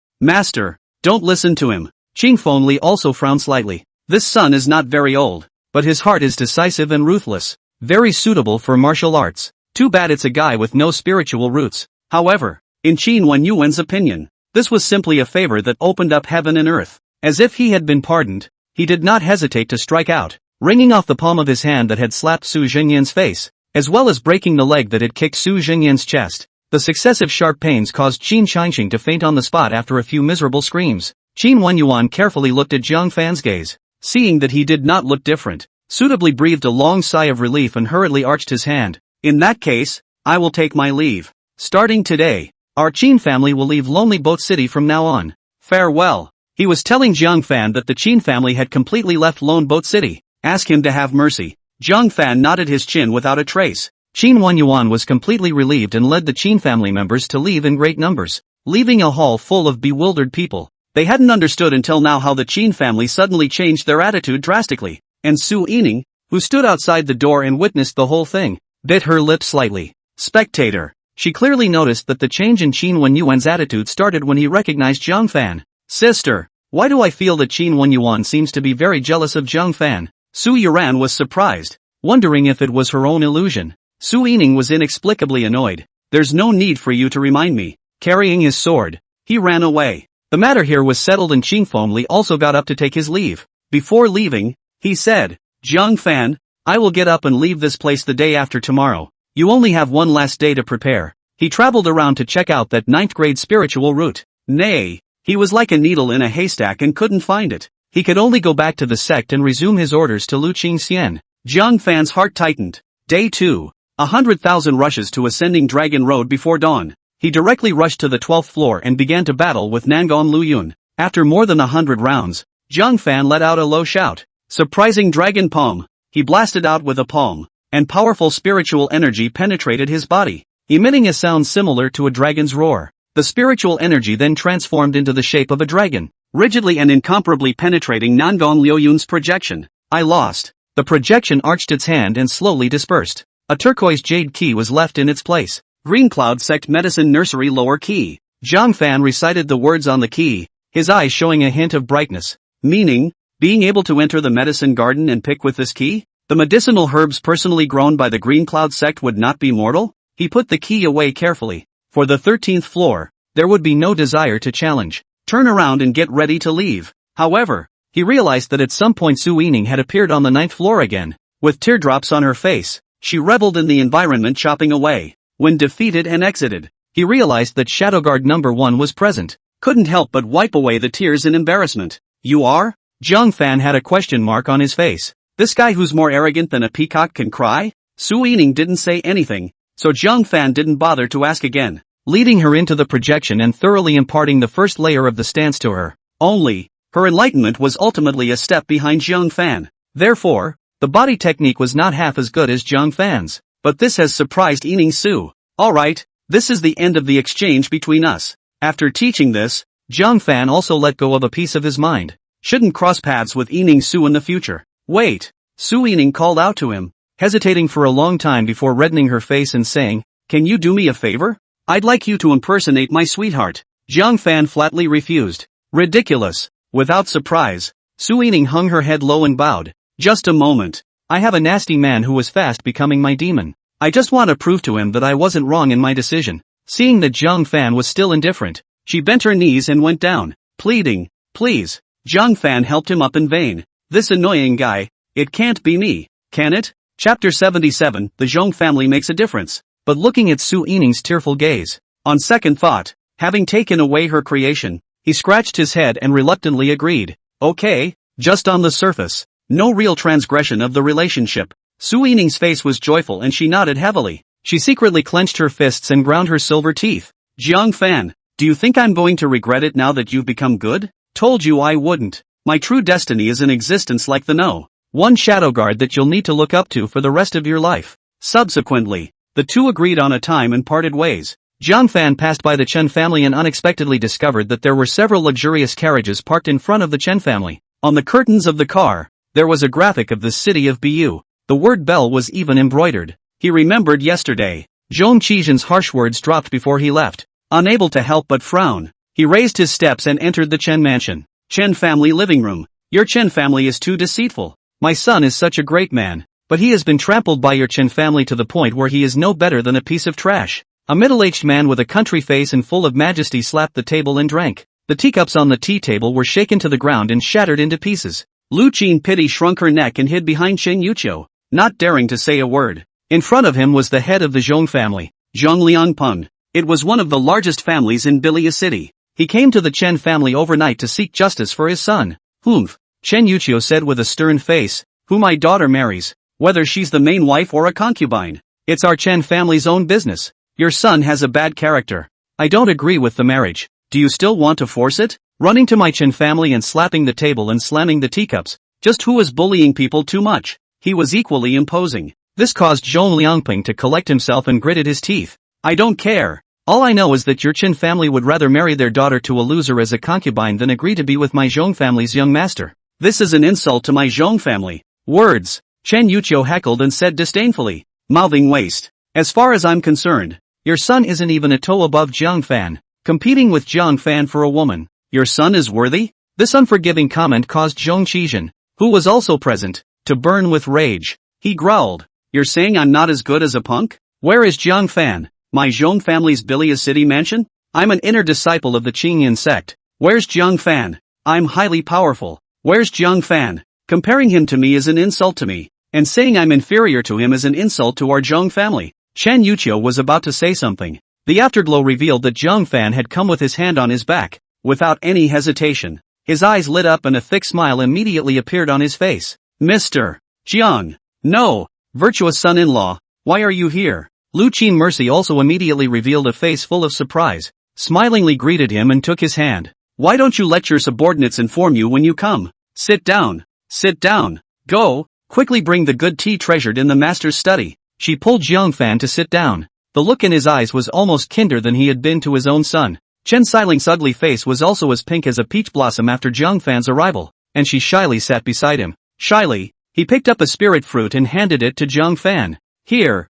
don't listen to him. Qin Fengli also frowned slightly. This son is not very old, but his heart is decisive and ruthless. Very suitable for martial arts. Too bad it's a guy with no spiritual roots. However, in Qin Wenyuan's opinion, this was simply a favor that opened up heaven and earth. As if he had been pardoned, he did not hesitate to strike out, wringing off the palm of his hand that had slapped Su Jingyan's face, as well as breaking the leg that had kicked Su Jingyan's chest. The successive sharp pains caused Qin Changsheng to faint on the spot after a few miserable screams. Qin Wenyuan carefully looked at Jiang Fan's gaze. Seeing that he did not look different, suitably breathed a long sigh of relief and hurriedly arched his hand. In that case, I will take my leave. Starting today, our Qin family will leave Lonely Boat City from now on. Farewell. He was telling Jiang Fan that the Qin family had completely left Lone Boat City. Ask him to have mercy. Jiang Fan nodded his chin without a trace. Qin Wenyuan was completely relieved and led the Qin family members to leave in great numbers, leaving a hall full of bewildered people. They hadn't understood until now how the Qin family suddenly changed their attitude drastically. And Su Yining, who stood outside the door and witnessed the whole thing, bit her lip slightly. Spectator. She clearly noticed that the change in Qin Wenyuan's attitude started when he recognized Jiang Fan. Sister, why do I feel that Qin Wenyuan seems to be very jealous of Jiang Fan? Su Yuran was surprised, wondering if it was her own illusion. Su Yining was inexplicably annoyed. There's no need for you to remind me. Carrying his sword, he ran away. The matter here was settled and Qin Fengli also got up to take his leave. Before leaving, he said, Jiang Fan, I will get up and leave this place the day after tomorrow. You only have one last day to prepare. He traveled around to check out that 9th grade spiritual route. Nay, he was like a needle in a haystack and couldn't find it. He could only go back to the sect and resume his orders to Lu Qingxian. Jiang Fan's heart tightened. Day 2. 100,000 rushes to Ascending Dragon Road before dawn. He directly rushed to the 12th floor and began to battle with Nangon Luyun. After more than 100 rounds, Jiang Fan let out a low shout. Surprising dragon palm. He blasted out with a palm, and powerful spiritual energy penetrated his body, emitting a sound similar to a dragon's roar. The spiritual energy then transformed into the shape of a dragon, rigidly and incomparably penetrating Nangon Luyun's projection. I lost. The projection arched its hand and slowly dispersed. A turquoise jade key was left in its place. Green Cloud Sect Medicine Nursery Lower Key. Jiang Fan recited the words on the key, his eyes showing a hint of brightness. Meaning, being able to enter the medicine garden and pick with this key? The medicinal herbs personally grown by the Green Cloud Sect would not be mortal? He put the key away carefully. For the 13th floor, there would be no desire to challenge, turn around and get ready to leave. However, he realized that at some point Su Yining had appeared on the 9th floor again. With teardrops on her face, she reveled in the environment chopping away. When defeated and exited, he realized that Shadowguard number 1 was present. Couldn't help but wipe away the tears in embarrassment. You are? Jiang Fan had a question mark on his face. This guy who's more arrogant than a peacock can cry? Su Yining didn't say anything, so Jiang Fan didn't bother to ask again, leading her into the projection and thoroughly imparting the first layer of the stance to her. Only, her enlightenment was ultimately a step behind Jiang Fan. Therefore, the body technique was not half as good as Jiang Fan's. But this has surprised Yining Su. Alright, this is the end of the exchange between us. After teaching this, Jiang Fan also let go of a piece of his mind. Shouldn't cross paths with Yining Su in the future. Wait, Su Yining called out to him, hesitating for a long time before reddening her face and saying, "Can you do me a favor? I'd like you to impersonate my sweetheart." Jiang Fan flatly refused. Ridiculous. Without surprise, Su Yining hung her head low and bowed. "Just a moment. I have a nasty man who is fast becoming my demon. I just want to prove to him that I wasn't wrong in my decision." Seeing that Jiang Fan was still indifferent, she bent her knees and went down, pleading, "Please." Jiang Fan helped him up in vain. "This annoying guy, it can't be me, can it?" Chapter 77, The Zhong family makes a difference. But looking at Su Yining's tearful gaze, on second thought, having taken away her creation, he scratched his head and reluctantly agreed. "Okay, just on the surface. No real transgression of the relationship." Su Yining's face was joyful and she nodded heavily. She secretly clenched her fists and ground her silver teeth. "Jiang Fan, do you think I'm going to regret it now that you've become good? Told you I wouldn't. My true destiny is an existence like the No. One shadow guard that you'll need to look up to for the rest of your life." Subsequently, the two agreed on a time and parted ways. Jiang Fan passed by the Chen family and unexpectedly discovered that there were several luxurious carriages parked in front of the Chen family. On the curtains of the car, there was a graphic of the city of Bu. The word bell was even embroidered. He remembered yesterday. Zhong Qijian's harsh words dropped before he left. Unable to help but frown, he raised his steps and entered the Chen mansion. "Chen family living room. Your Chen family is too deceitful. My son is such a great man, but he has been trampled by your Chen family to the point where he is no better than a piece of trash." A middle-aged man with a country face and full of majesty slapped the table and drank. The teacups on the tea table were shaken to the ground and shattered into pieces. Lu Qin pity shrunk her neck and hid behind Chen Yuqiu, not daring to say a word. In front of him was the head of the Zhong family, Zhong Liangpeng. It was one of the largest families in Bilia City. He came to the Chen family overnight to seek justice for his son. "Humph," Chen Yuqiu said with a stern face, "who my daughter marries, whether she's the main wife or a concubine, it's our Chen family's own business. Your son has a bad character. I don't agree with the marriage. Do you still want to force it?" Running to my Chen family and slapping the table and slamming the teacups, just who was bullying people too much? He was equally imposing. This caused Zhong Liangpeng to collect himself and gritted his teeth. "I don't care. All I know is that your Chen family would rather marry their daughter to a loser as a concubine than agree to be with my Zhong family's young master. This is an insult to my Zhong family." "Words," Chen Yuqiu heckled and said disdainfully. "Mouthing waste. As far as I'm concerned, your son isn't even a toe above Jiang Fan. Competing with Jiang Fan for a woman. Your son is worthy?" This unforgiving comment caused Zhong Qijian, who was also present, to burn with rage. He growled, "You're saying I'm not as good as a punk? Where is Jiang Fan, my Zhong family's Bilia City mansion? I'm an inner disciple of the Qingyan sect. Where's Jiang Fan? I'm highly powerful. Where's Jiang Fan? Comparing him to me is an insult to me, and saying I'm inferior to him is an insult to our Zhong family." Chen Yuqiu was about to say something. The afterglow revealed that Jiang Fan had come with his hand on his back. Without any hesitation, his eyes lit up and a thick smile immediately appeared on his face. "Mr. Jiang. No, virtuous son-in-law, why are you here?" Lu Qin Mercy also immediately revealed a face full of surprise, smilingly greeted him and took his hand. "Why don't you let your subordinates inform you when you come? Sit down. Sit down. Go, quickly bring the good tea treasured in the master's study." She pulled Jiang Fan to sit down. The look in his eyes was almost kinder than he had been to his own son. Chen Xiling's ugly face was also as pink as a peach blossom after Jiang Fan's arrival, and she shyly sat beside him. Shyly, he picked up a spirit fruit and handed it to Jiang Fan. Here.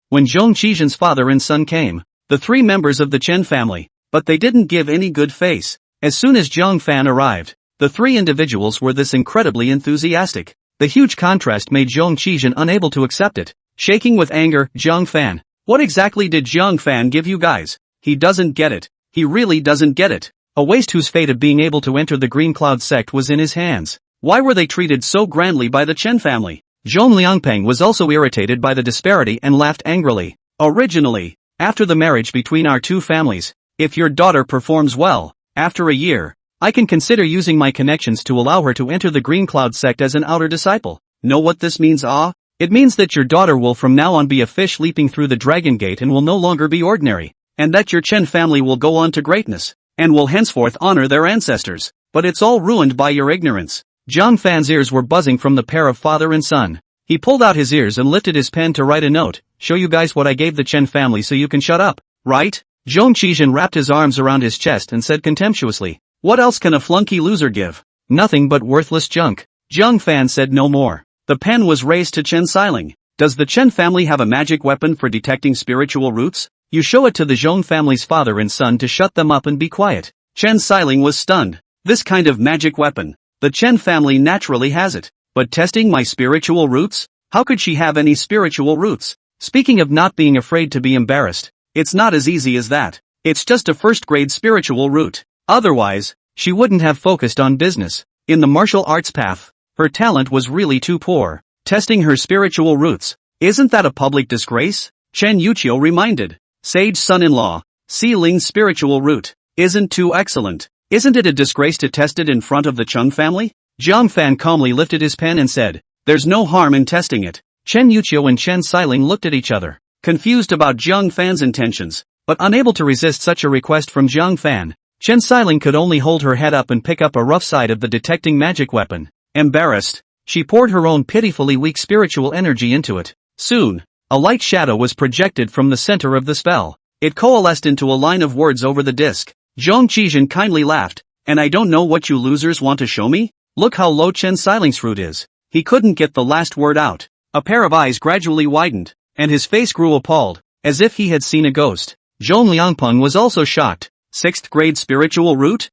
When Zhong Qijian's father and son came, the three members of the Chen family, but they didn't give any good face. As soon as Jiang Fan arrived, the three individuals were this incredibly enthusiastic. The huge contrast made Zhong Qijian unable to accept it. Shaking with anger, "Jiang Fan, what exactly did Jiang Fan give you guys? He doesn't get it. He really doesn't get it. A waste whose fate of being able to enter the Green Cloud sect was in his hands. Why were they treated so grandly by the Chen family?" Zhong Liangpeng was also irritated by the disparity and laughed angrily. "Originally, after the marriage between our two families, if your daughter performs well, after a year, I can consider using my connections to allow her to enter the Green Cloud sect as an outer disciple. Know what this means, ah? It means that your daughter will from now on be a fish leaping through the dragon gate and will no longer be ordinary, and that your Chen family will go on to greatness, and will henceforth honor their ancestors. But it's all ruined by your ignorance." Jiang Fan's ears were buzzing from the pair of father and son. He pulled out his ears and lifted his pen to write a note. "Show you guys what I gave the Chen family so you can shut up, right?" Zhong Qijian wrapped his arms around his chest and said contemptuously, "What else can a flunky loser give? Nothing but worthless junk." Jiang Fan said no more. The pen was raised to Chen Xiling. Does the Chen family have a magic weapon for detecting spiritual roots? You show it to the Zhong family's father and son to shut them up and be quiet. Chen Xiling was stunned. This kind of magic weapon. The Chen family naturally has it. But testing my spiritual roots? How could she have any spiritual roots? Speaking of not being afraid to be embarrassed, it's not as easy as that. It's just a first-grade spiritual root. Otherwise, she wouldn't have focused on business. In the martial arts path, her talent was really too poor. Testing her spiritual roots. Isn't that a public disgrace? Chen Yuqiu reminded. Sage son-in-law. Xiling's spiritual root isn't too excellent. Isn't it a disgrace to test it in front of the Chung family? Jiang Fan calmly lifted his pen and said, there's no harm in testing it. Chen Yuqiu and Chen Xiling looked at each other, confused about Jiang Fan's intentions, but unable to resist such a request from Jiang Fan. Chen Xiling could only hold her head up and pick up a rough side of the detecting magic weapon. Embarrassed, she poured her own pitifully weak spiritual energy into it. Soon, a light shadow was projected from the center of the spell. It coalesced into a line of words over the disc. Zhong Qizhen kindly laughed. And I don't know what you losers want to show me? Look how low Chen Xiling's fruit is. He couldn't get the last word out. A pair of eyes gradually widened, and his face grew appalled, as if he had seen a ghost. Zhong Liangpeng was also shocked. 6th grade spiritual root?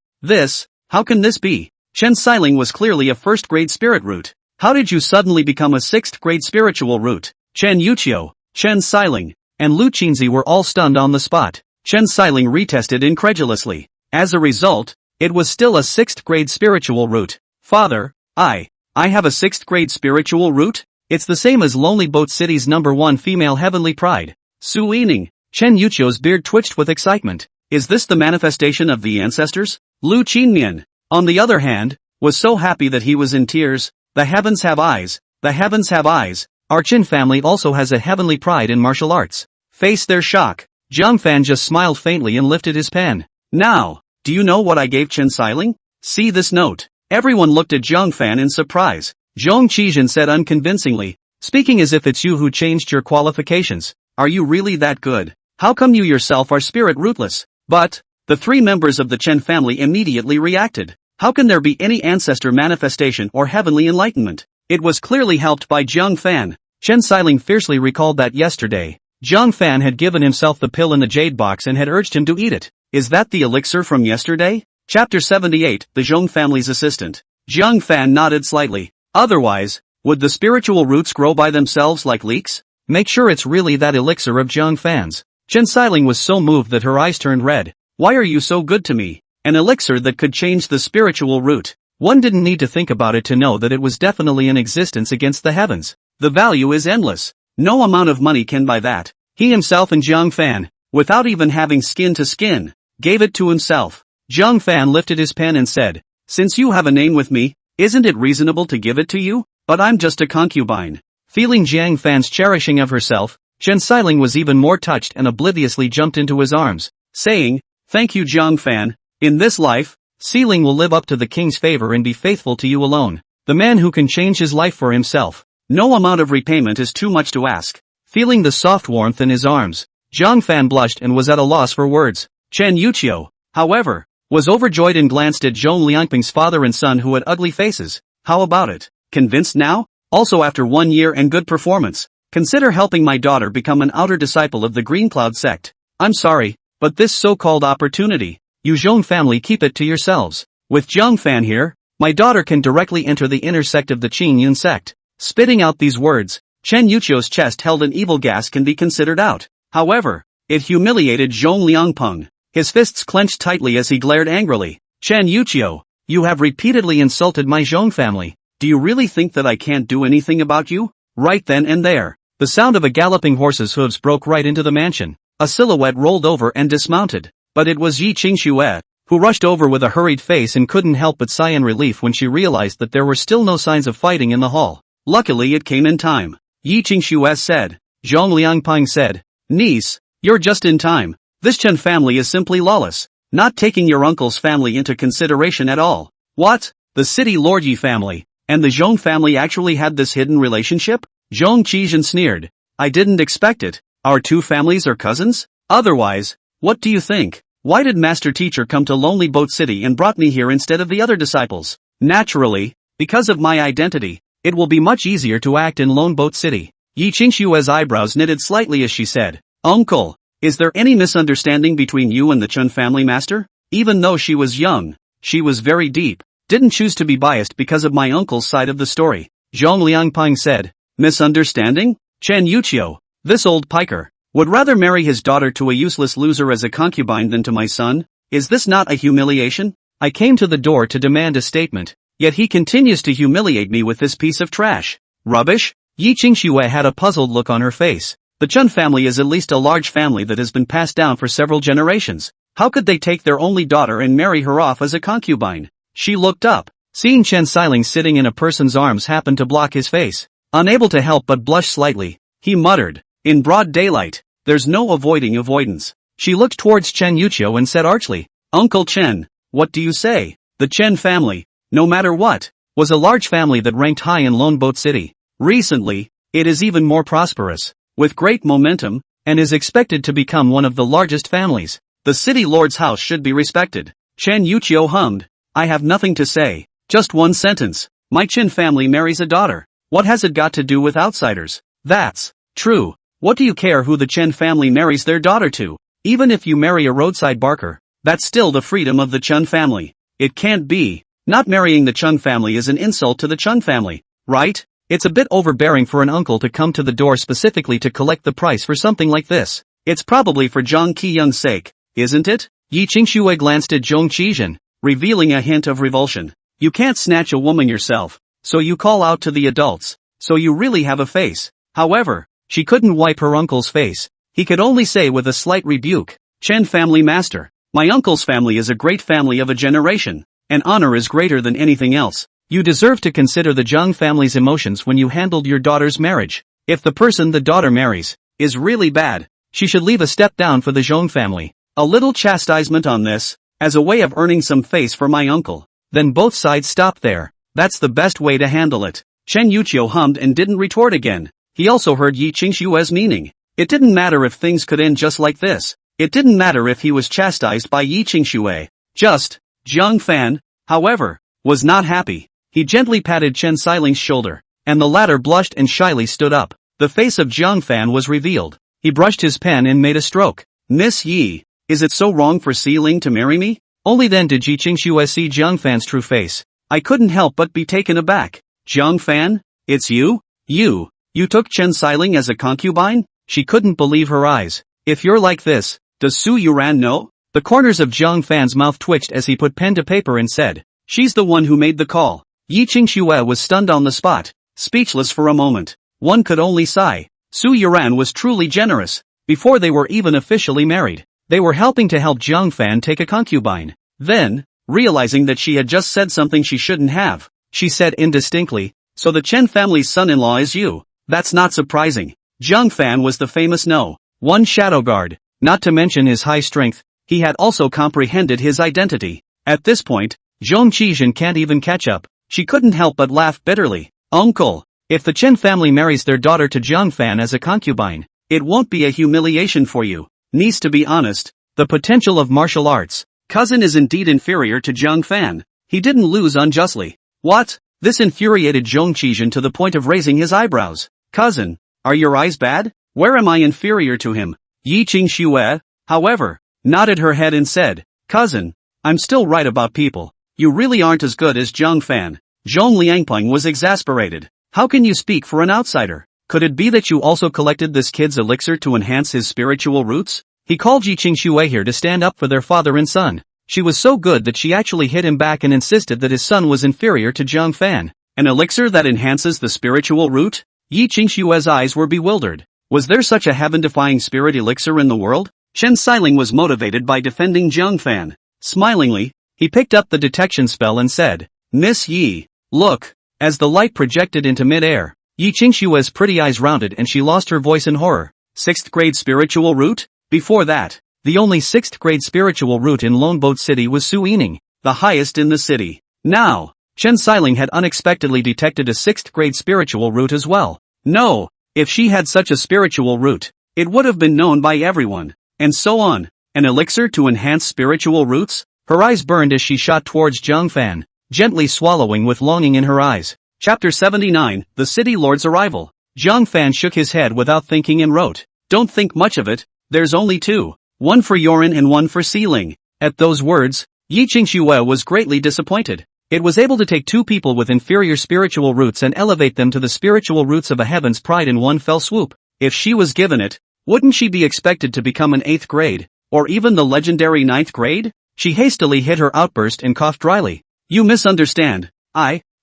How can this be? Chen Xiling was clearly a 1st grade spirit root. How did you suddenly become a 6th grade spiritual root? Chen Yuqiu, Chen Xiling, and Lu Qinzi were all stunned on the spot. Chen Xiling retested incredulously. As a result, it was still a 6th grade spiritual root. Father, I have a 6th grade spiritual root? It's the same as Lonely Boat City's #1 female heavenly pride, Su Yining. Chen Yuqiu's beard twitched with excitement. Is this the manifestation of the ancestors? Lu Qinmian, on the other hand, was so happy that he was in tears. The heavens have eyes. The heavens have eyes. Our Qin family also has a heavenly pride in martial arts. Face their shock. Jiang Fan just smiled faintly and lifted his pen. Now, do you know what I gave Chen Xiling? See this note. Everyone looked at Jiang Fan in surprise. Zhong Qizhen said unconvincingly, speaking as if it's you who changed your qualifications. Are you really that good? How come you yourself are spirit rootless? But, the 3 members of the Chen family immediately reacted. How can there be any ancestor manifestation or heavenly enlightenment? It was clearly helped by Jiang Fan. Chen Xiling fiercely recalled that yesterday, Jiang Fan had given himself the pill in the jade box and had urged him to eat it. Is that the elixir from yesterday? Chapter 78, The Zhong Family's Assistant. Jiang Fan nodded slightly. Otherwise, would the spiritual roots grow by themselves like leeks? Make sure it's really that elixir of Jiang Fan's. Chen Xiling was so moved that her eyes turned red. Why are you so good to me? An elixir that could change the spiritual root. One didn't need to think about it to know that it was definitely in existence against the heavens. The value is endless. No amount of money can buy that. He himself and Jiang Fan, without even having skin to skin, gave it to himself. Jiang Fan lifted his pen and said, since you have a name with me, isn't it reasonable to give it to you? But I'm just a concubine. Feeling Jiang Fan's cherishing of herself, Chen Xiling was even more touched and obliviously jumped into his arms, saying, thank you Jiang Fan. In this life, Xiling will live up to the king's favor and be faithful to you alone. The man who can change his life for himself. No amount of repayment is too much to ask. Feeling the soft warmth in his arms, Jiang Fan blushed and was at a loss for words. Chen Yuqiu, however, was overjoyed and glanced at Zhong Liangping's father and son who had ugly faces. How about it? Convinced now? Also after 1 year and good performance, consider helping my daughter become an outer disciple of the Green Cloud sect. I'm sorry, but this so-called opportunity, you Zhong family keep it to yourselves. With Jiang Fan here, my daughter can directly enter the inner sect of the Qingyun sect. Spitting out these words, Chen Yuqiu's chest held an evil gas can be considered out. However, it humiliated Zhong Liangpeng. His fists clenched tightly as he glared angrily. Chen Yuqiu, you have repeatedly insulted my Zhong family. Do you really think that I can't do anything about you? Right then and there, the sound of a galloping horse's hooves broke right into the mansion. A silhouette rolled over and dismounted. But it was Yi Qingxue, who rushed over with a hurried face and couldn't help but sigh in relief when she realized that there were still no signs of fighting in the hall. Luckily it came in time. Yi Qingxue said. Zhong Liangpeng said, niece, you're just in time. This Chen family is simply lawless, not taking your uncle's family into consideration at all. What? The city lord Yi family, and the Zhong family actually had this hidden relationship? Zhong Qizhen sneered. I didn't expect it. Our 2 families are cousins? Otherwise, what do you think? Why did Master Teacher come to Lonely Boat City and brought me here instead of the other disciples? Naturally, because of my identity. It will be much easier to act in Lone Boat City. Yi Qingshue's eyebrows knitted slightly as she said, "Uncle, is there any misunderstanding between you and the Chun family master?" Even though she was young, she was very deep. "Didn't choose to be biased because of my uncle's side of the story," Zhong Liangping said. "Misunderstanding? Chen Yuqiu, this old piker, would rather marry his daughter to a useless loser as a concubine than to my son? Is this not a humiliation? I came to the door to demand a statement, yet he continues to humiliate me with this piece of trash. Rubbish?" Yi Qingxue had a puzzled look on her face. The Chun family is at least a large family that has been passed down for several generations. How could they take their only daughter and marry her off as a concubine? She looked up. Seeing Chen Xiling sitting in a person's arms happened to block his face. Unable to help but blush slightly, he muttered, "In broad daylight, there's no avoiding avoidance." She looked towards Chen Yuqiu and said archly, "Uncle Chen, what do you say?" The Chen family, no matter what, was a large family that ranked high in Lone Boat City. Recently, it is even more prosperous, with great momentum, and is expected to become one of the largest families. The city lord's house should be respected. Chen Yuqiu hummed, "I have nothing to say, just one sentence. My Chen family marries a daughter. What has it got to do with outsiders? That's true. What do you care who the Chen family marries their daughter to? Even if you marry a roadside barker, that's still the freedom of the Chun family. It can't be. Not marrying the Chun family is an insult to the Chun family, right? It's a bit overbearing for an uncle to come to the door specifically to collect the price for something like this. It's probably for Zhang Qiyang's sake, isn't it?" Yi Qingxue glanced at Zhong Qizhen, revealing a hint of revulsion. "You can't snatch a woman yourself, so you call out to the adults. So you really have a face." However, she couldn't wipe her uncle's face. He could only say with a slight rebuke, "Chen family master, my uncle's family is a great family of a generation, and honor is greater than anything else. You deserve to consider the Zhang family's emotions when you handled your daughter's marriage. If the person the daughter marries is really bad, she should leave a step down for the Zhong family. A little chastisement on this, as a way of earning some face for my uncle. Then both sides stop there. That's the best way to handle it." Chen Yuqiu hummed and didn't retort again. He also heard Yi Qingshue's meaning. It didn't matter if things could end just like this. It didn't matter if he was chastised by Yi Qingxue. Just, Zhang Fan, however, was not happy. He gently patted Chen Xiling's shoulder, and the latter blushed and shyly stood up. The face of Zhang Fan was revealed. He brushed his pen and made a stroke. "Miss Yi, is it so wrong for Xiling to marry me?" Only then did Yi Qingxue see Zhang Fan's true face. "I couldn't help but be taken aback. Zhang Fan, it's you? You took Chen Xiling as a concubine?" She couldn't believe her eyes. "If you're like this, does Su Yuran know?" The corners of Zhang Fan's mouth twitched as he put pen to paper and said, "She's the one who made the call." Yi Qingxue was stunned on the spot, speechless for a moment. One could only sigh. Su Yuran was truly generous. Before they were even officially married, they were helping to help Zhang Fan take a concubine. Then, realizing that she had just said something she shouldn't have, she said indistinctly, "So the Chen family's son-in-law is you. That's not surprising." Zhang Fan was the famous No.1 shadow guard. Not to mention his high strength, he had also comprehended his identity. At this point, Zhong Qizhen can't even catch up. She couldn't help but laugh bitterly. "Uncle, if the Chen family marries their daughter to Zhang Fan as a concubine, it won't be a humiliation for you. Niece, to be honest, the potential of martial arts. Cousin is indeed inferior to Zhang Fan. He didn't lose unjustly." "What?" This infuriated Zhong Qizhen to the point of raising his eyebrows. "Cousin, are your eyes bad? Where am I inferior to him?" Yi Qingxue, however, nodded her head and said, "Cousin, I'm still right about people. You really aren't as good as Zhang Fan." Zhong Liangping was exasperated. "How can you speak for an outsider? Could it be that you also collected this kid's elixir to enhance his spiritual roots?" He called Yi Qingxue here to stand up for their father and son. She was so good that she actually hit him back and insisted that his son was inferior to Zhang Fan. An elixir that enhances the spiritual root? Yi Qingxue's eyes were bewildered. Was there such a heaven-defying spirit elixir in the world? Chen Xiling was motivated by defending Zhang Fan. Smilingly, he picked up the detection spell and said, "Miss Yi, look." As the light projected into mid-air, Yi Qingxue's pretty eyes rounded and she lost her voice in horror. 6th grade spiritual root? Before that, the only 6th grade spiritual root in Lone Boat City was Su Yining, the highest in the city. Now, Chen Xiling had unexpectedly detected a 6th grade spiritual root as well. No, if she had such a spiritual root, it would have been known by everyone. And so on. An elixir to enhance spiritual roots? Her eyes burned as she shot towards Zhang Fan, gently swallowing with longing in her eyes. Chapter 79, The City Lord's Arrival. Zhang Fan shook his head without thinking and wrote, "Don't think much of it, there's only two. One for Yorin and one for Sealing." At those words, Yi Qingxue was greatly disappointed. It was able to take two people with inferior spiritual roots and elevate them to the spiritual roots of a heaven's pride in one fell swoop. If she was given it, wouldn't she be expected to become an 8th grade, or even the legendary 9th grade? She hastily hid her outburst and coughed dryly. "You misunderstand.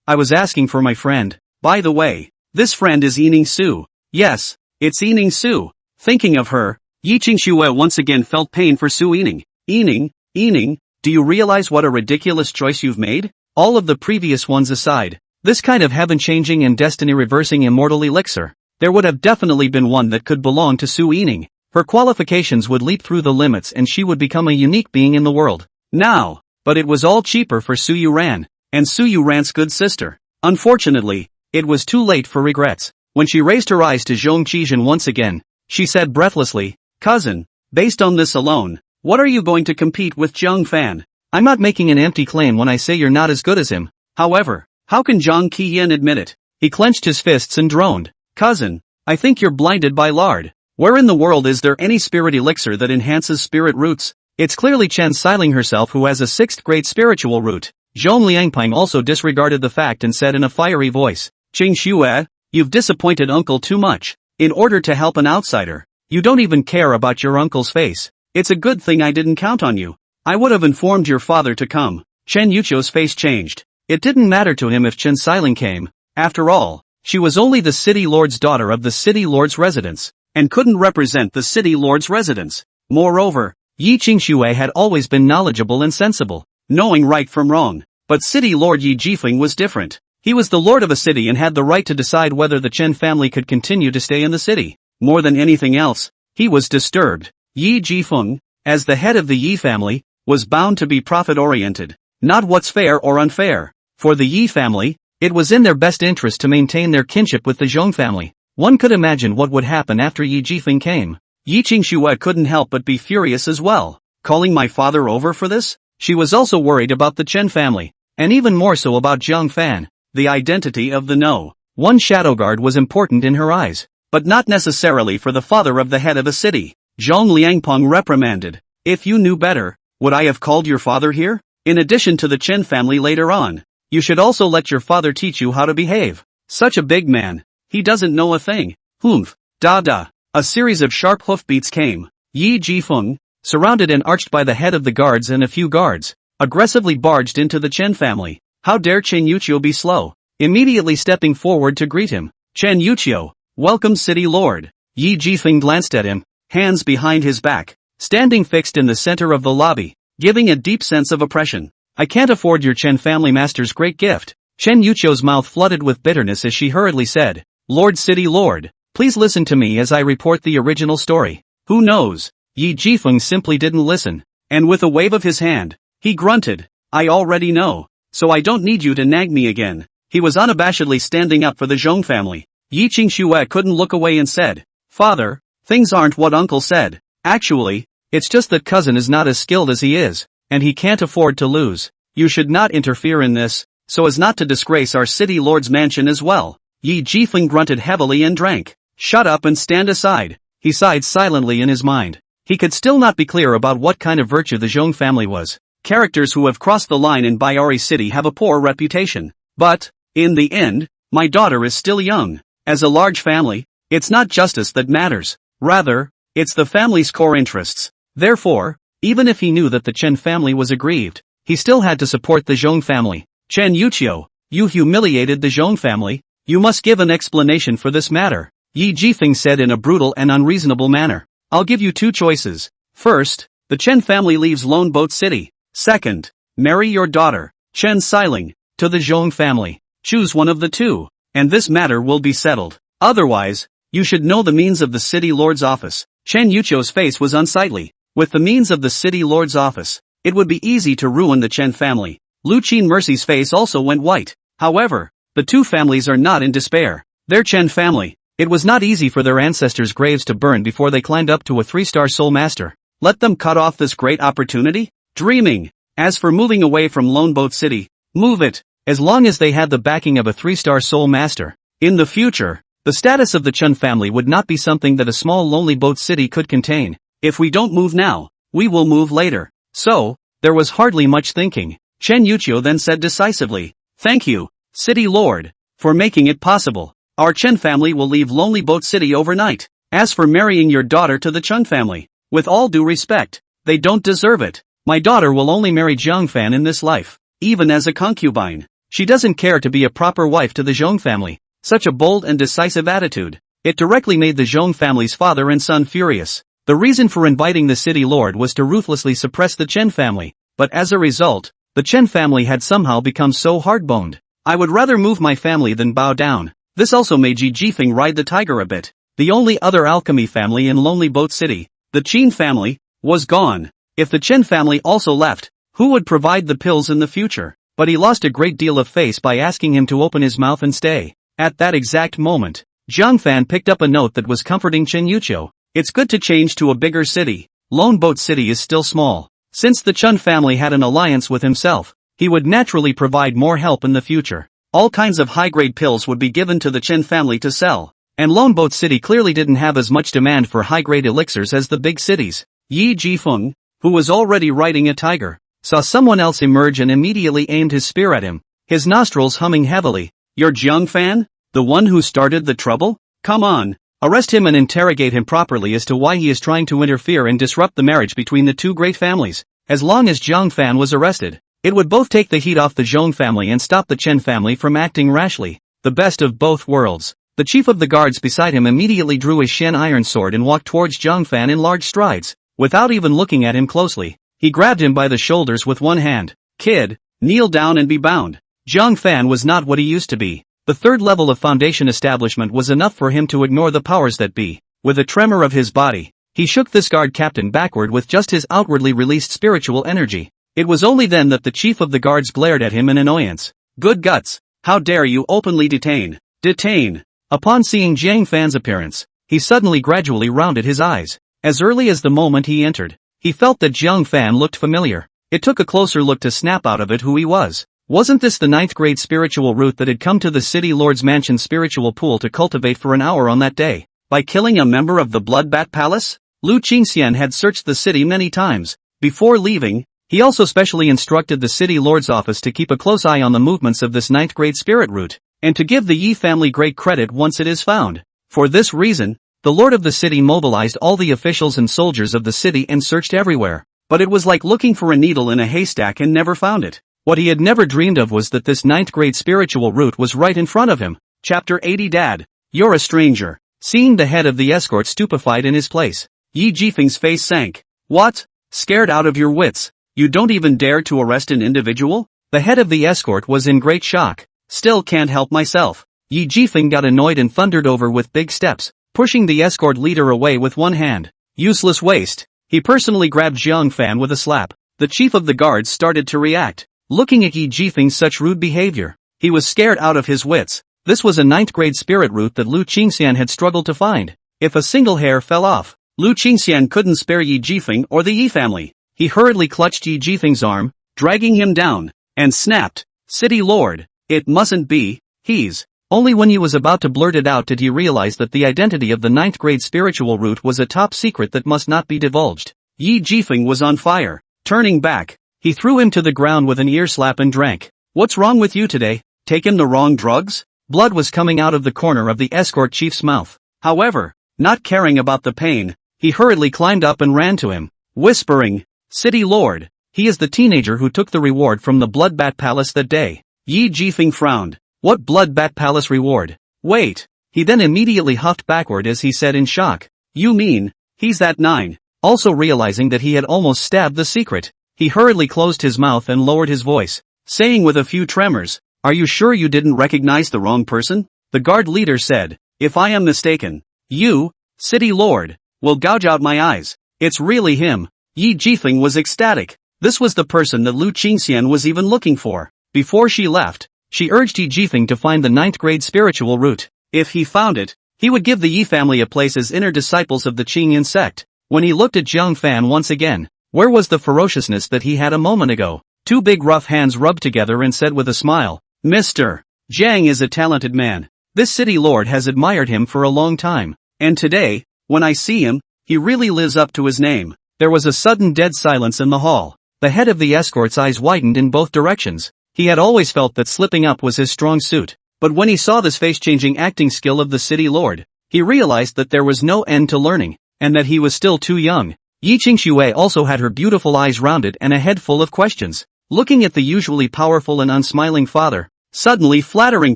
I was asking for my friend. By the way, this friend is Yining Su." "Yes, it's Yining Su." Thinking of her, Yi Qingxue once again felt pain for Su Yining. Yining, do you realize what a ridiculous choice you've made? All of the previous ones aside, this kind of heaven-changing and destiny-reversing immortal elixir, there would have definitely been one that could belong to Su Yining. Her qualifications would leap through the limits and she would become a unique being in the world. Now, but it was all cheaper for Su Yuran, and Su Yuran's good sister. Unfortunately, it was too late for regrets. When she raised her eyes to Zhong Qizhen once again, she said breathlessly, "Cousin, based on this alone, what are you going to compete with Zhang Fan?" "I'm not making an empty claim when I say you're not as good as him. However, how can Zhang Qiyin admit it?" He clenched his fists and droned. "Cousin, I think you're blinded by lard. Where in the world is there any spirit elixir that enhances spirit roots? It's clearly Chen Xiling herself who has a 6th grade spiritual root." Zhong Liangping also disregarded the fact and said in a fiery voice, "Qingxue, you've disappointed uncle too much. In order to help an outsider, you don't even care about your uncle's face. It's a good thing I didn't count on you. I would have informed your father to come." Chen Yuchio's face changed. It didn't matter to him if Chen Xiling came. After all, she was only the city lord's daughter of the city lord's residence, and couldn't represent the city lord's residence. Moreover, Yi Qingxue had always been knowledgeable and sensible, knowing right from wrong. But City Lord Yi Jifeng was different. He was the lord of a city and had the right to decide whether the Chen family could continue to stay in the city. More than anything else, he was disturbed. Yi Jifeng, as the head of the Yi family, was bound to be profit-oriented, not what's fair or unfair. For the Yi family, it was in their best interest to maintain their kinship with the Zhong family. One could imagine what would happen after Yi Jifeng came. Yi Qingxue couldn't help but be furious as well. Calling my father over for this? She was also worried about the Chen family, and even more so about Zhang Fan. The identity of the one shadow guard was important in her eyes, but not necessarily for the father of the head of a city. Zhong Liangpeng reprimanded. "If you knew better, would I have called your father here? In addition to the Chen family later on, you should also let your father teach you how to behave. Such a big man, he doesn't know a thing." Humph, da. A series of sharp hoofbeats came. Yi Jifeng, surrounded and arched by the head of the guards and a few guards, aggressively barged into the Chen family. How dare Chen Yuchio be slow? Immediately stepping forward to greet him. "Chen Yuchio, welcome City Lord." Yi Jifeng glanced at him, hands behind his back, standing fixed in the center of the lobby, giving a deep sense of oppression. "I can't afford your Chen family master's great gift." Chen Yuchio's mouth flooded with bitterness as she hurriedly said, "Lord City Lord, please listen to me as I report the original story." "Who knows?" Yi Jifeng simply didn't listen, and with a wave of his hand, he grunted, "I already know, so I don't need you to nag me again." He was unabashedly standing up for the Zhong family. Yi Qingxue couldn't look away and said, "Father, things aren't what uncle said. Actually, it's just that cousin is not as skilled as he is, and he can't afford to lose. You should not interfere in this, so as not to disgrace our city lord's mansion as well." Yi Jifeng grunted heavily and drank. "Shut up and stand aside." He sighed silently in his mind. He could still not be clear about what kind of virtue the Zhong family was. Characters who have crossed the line in Baiari City have a poor reputation. But, in the end, my daughter is still young. As a large family, it's not justice that matters. Rather, it's the family's core interests. Therefore, even if he knew that the Chen family was aggrieved, he still had to support the Zhong family. "Chen Yuchio, you humiliated the Zhong family. You must give an explanation for this matter," Yi Jifeng said in a brutal and unreasonable manner. "I'll give you two choices. First, the Chen family leaves Lone Boat City. Second, marry your daughter, Chen Xiling, to the Zhong family. Choose one of the two, and this matter will be settled. Otherwise, you should know the means of the city lord's office." Chen Yuchio's face was unsightly. With the means of the city lord's office, it would be easy to ruin the Chen family. Lu Qin Mercy's face also went white. However, the two families are not in despair. Their Chen family, it was not easy for their ancestors' graves to burn before they climbed up to a 3-star soul master. Let them cut off this great opportunity? Dreaming. As for moving away from Lone Boat City, move it. as long as they had the backing of a 3-star soul master. In the future, the status of the Chun family would not be something that a small lonely boat city could contain. If we don't move now, we will move later. So, there was hardly much thinking. Chen Yuqiu then said decisively, "Thank you, City Lord, for making it possible. Our Chen family will leave Lonely Boat City overnight. As for marrying your daughter to the Chun family, with all due respect, they don't deserve it. My daughter will only marry Jiang Fan in this life, even as a concubine. She doesn't care to be a proper wife to the Zhong family." Such a bold and decisive attitude. It directly made the Zhong family's father and son furious. The reason for inviting the city lord was to ruthlessly suppress the Chen family, but as a result, the Chen family had somehow become so hard-boned. "I would rather move my family than bow down." This also made Ji Jifeng ride the tiger a bit. The only other alchemy family in Lonely Boat City, the Qin family, was gone. If the Chen family also left, who would provide the pills in the future? But he lost a great deal of face by asking him to open his mouth and stay. At that exact moment, Jiang Fan picked up a note that was comforting Chen Yuqiu. "It's good to change to a bigger city. Lone Boat City is still small. Since the Chun family had an alliance with himself, he would naturally provide more help in the future. All kinds of high-grade pills would be given to the Chen family to sell. And Lone Boat City clearly didn't have as much demand for high-grade elixirs as the big cities." Yi Jifeng, who was already riding a tiger, saw someone else emerge and immediately aimed his spear at him, his nostrils humming heavily. "You're Jiang Fan? The one who started the trouble? Come on, arrest him and interrogate him properly as to why he is trying to interfere and disrupt the marriage between the two great families." As long as Jiang Fan was arrested, it would both take the heat off the Zhong family and stop the Chen family from acting rashly. The best of both worlds. The chief of the guards beside him immediately drew his Shen iron sword and walked towards Jiang Fan in large strides. Without even looking at him closely, he grabbed him by the shoulders with one hand. "Kid, kneel down and be bound." Jiang Fan was not what he used to be. The third level of foundation establishment was enough for him to ignore the powers that be. With a tremor of his body, he shook this guard captain backward with just his outwardly released spiritual energy. It was only then that the chief of the guards glared at him in annoyance. "Good guts, how dare you openly detain?" "Detain." Upon seeing Jiang Fan's appearance, he suddenly gradually rounded his eyes. As early as the moment he entered, he felt that Jiang Fan looked familiar. It took a closer look to snap out of it who he was. Wasn't this the 9th grade spiritual root that had come to the city lord's mansion spiritual pool to cultivate for an hour on that day, by killing a member of the Bloodbat Palace? Lu Qingxian had searched the city many times. Before leaving, he also specially instructed the city lord's office to keep a close eye on the movements of this 9th grade spirit root, and to give the Yi family great credit once it is found. For this reason, the lord of the city mobilized all the officials and soldiers of the city and searched everywhere. But it was like looking for a needle in a haystack and never found it. What he had never dreamed of was that this 9th grade spiritual root was right in front of him. Chapter 80. Dad, you're a stranger. Seeing the head of the escort stupefied in his place, Yi Jifeng's face sank. "What? Scared out of your wits? You don't even dare to arrest an individual?" The head of the escort was in great shock. "Still can't help myself." Yi Jifeng got annoyed and thundered over with big steps, pushing the escort leader away with one hand. "Useless waste." He personally grabbed Jiang Fan with a slap. The chief of the guards started to react. Looking at Yi Jifeng's such rude behavior, he was scared out of his wits. This was a 9th grade spirit root that Lu Qingxian had struggled to find. If a single hair fell off, Lu Qingxian couldn't spare Yi Jifeng or the Yi family. He hurriedly clutched Yi Jifeng's arm, dragging him down, and snapped, "City Lord, it mustn't be, he's..." Only when he was about to blurt it out did he realize that the identity of the 9th grade spiritual root was a top secret that must not be divulged. Yi Jifeng was on fire. Turning back, he threw him to the ground with an ear slap and drank. "What's wrong with you today? Taken the wrong drugs?" Blood was coming out of the corner of the escort chief's mouth. However, not caring about the pain, he hurriedly climbed up and ran to him, whispering, "City Lord, he is the teenager who took the reward from the Bloodbat Palace that day." Yi Jifeng frowned. "What Bloodbat Palace reward? Wait." He then immediately huffed backward as he said in shock, "You mean, he's that 9. Also realizing that he had almost stabbed the secret, he hurriedly closed his mouth and lowered his voice, saying with a few tremors, "Are you sure you didn't recognize the wrong person?" The guard leader said, "If I am mistaken, you, City Lord, will gouge out my eyes. It's really him." Yi Jifeng was ecstatic. This was the person that Lu Qingxian was even looking for. Before she left, she urged Yi Jifeng to find the 9th grade spiritual root. If he found it, he would give the Yi family a place as inner disciples of the Qingyan sect. When he looked at Jiang Fan once again, where was the ferociousness that he had a moment ago? Two big rough hands rubbed together and said with a smile, Mr. Jiang is a talented man. This city lord has admired him for a long time. And today, when I see him, he really lives up to his name. There was a sudden dead silence in the hall. The head of the escort's eyes widened in both directions. He had always felt that slipping up was his strong suit. But when he saw this face-changing acting skill of the city lord, he realized that there was no end to learning, and that he was still too young. Yi Qingxue also had her beautiful eyes rounded and a head full of questions. Looking at the usually powerful and unsmiling father, suddenly flattering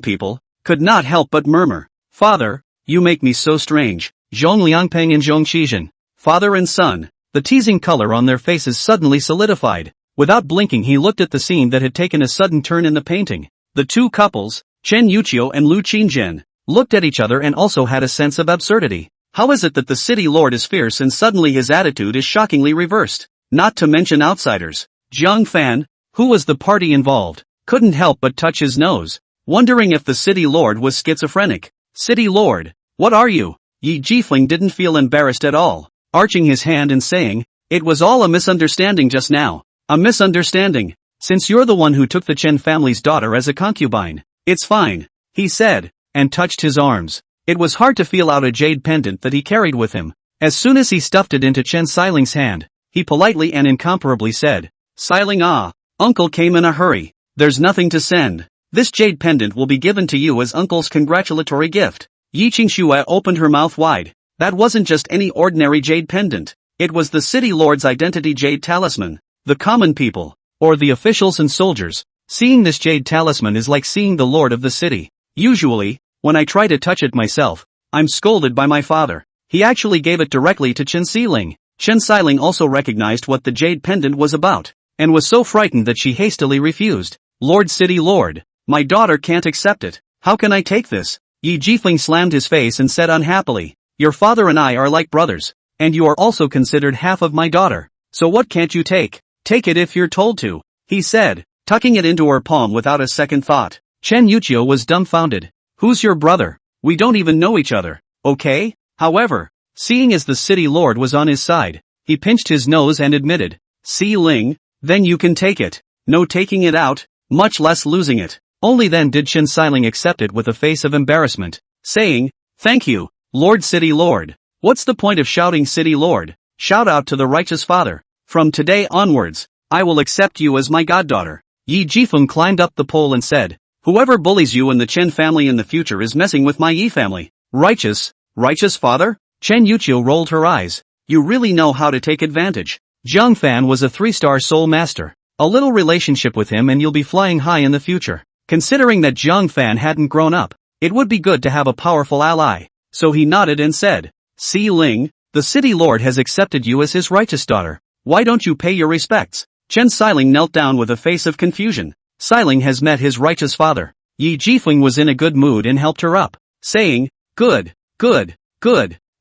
people, could not help but murmur, "Father, you make me so strange." Zhong Liangpeng and Zhong Qizhen, father and son, the teasing color on their faces suddenly solidified. Without blinking he looked at the scene that had taken a sudden turn in the painting. The two couples, Chen Yuqiu and Lu Qingzhen, looked at each other and also had a sense of absurdity. How is it that the city lord is fierce and suddenly his attitude is shockingly reversed? Not to mention outsiders. Jiang Fan, who was the party involved, couldn't help but touch his nose, wondering if the city lord was schizophrenic. City lord, what are you? Yi Jifeng didn't feel embarrassed at all, arching his hand and saying, "It was all a misunderstanding just now." "A misunderstanding? Since you're the one who took the Chen family's daughter as a concubine, it's fine," he said, and touched his arms. It was hard to feel out a jade pendant that he carried with him. As soon as he stuffed it into Chen Xiling's hand, he politely and incomparably said, "Xiling uncle came in a hurry. There's nothing to send. This jade pendant will be given to you as uncle's congratulatory gift." Yi Qingxue opened her mouth wide. That wasn't just any ordinary jade pendant. It was the city lord's identity jade talisman. The common people, or the officials and soldiers, seeing this jade talisman is like seeing the lord of the city. Usually, when I try to touch it myself, I'm scolded by my father. He actually gave it directly to Chen Xiling. Chen Xiling also recognized what the jade pendant was about, and was so frightened that she hastily refused. "Lord City Lord, my daughter can't accept it. How can I take this?" Yi Jifeng slammed his face and said unhappily, "Your father and I are like brothers, and you are also considered half of my daughter. So what can't you take? Take it if you're told to," he said, tucking it into her palm without a second thought. Chen Yuqiu was dumbfounded. "Who's your brother? We don't even know each other, okay?" However, seeing as the city lord was on his side, he pinched his nose and admitted, "Si Ling, then you can take it. No taking it out, much less losing it." Only then did Chen Xiling accept it with a face of embarrassment, saying, "Thank you, Lord City Lord. What's the point of shouting City Lord? Shout out to the righteous father. From today onwards, I will accept you as my goddaughter." Yi Jifeng climbed up the pole and said, "Whoever bullies you and the Chen family in the future is messing with my Yi family." "Righteous father?" Chen Yuqiu rolled her eyes. "You really know how to take advantage." Jiang Fan was a 3-star soul master. A little relationship with him and you'll be flying high in the future. Considering that Jiang Fan hadn't grown up, it would be good to have a powerful ally. So he nodded and said, "Si Ling, the city lord has accepted you as his righteous daughter. Why don't you pay your respects?" Chen Xiling knelt down with a face of confusion. Xiling has met his righteous father. Yi Jifeng was in a good mood and helped her up, saying, "Good.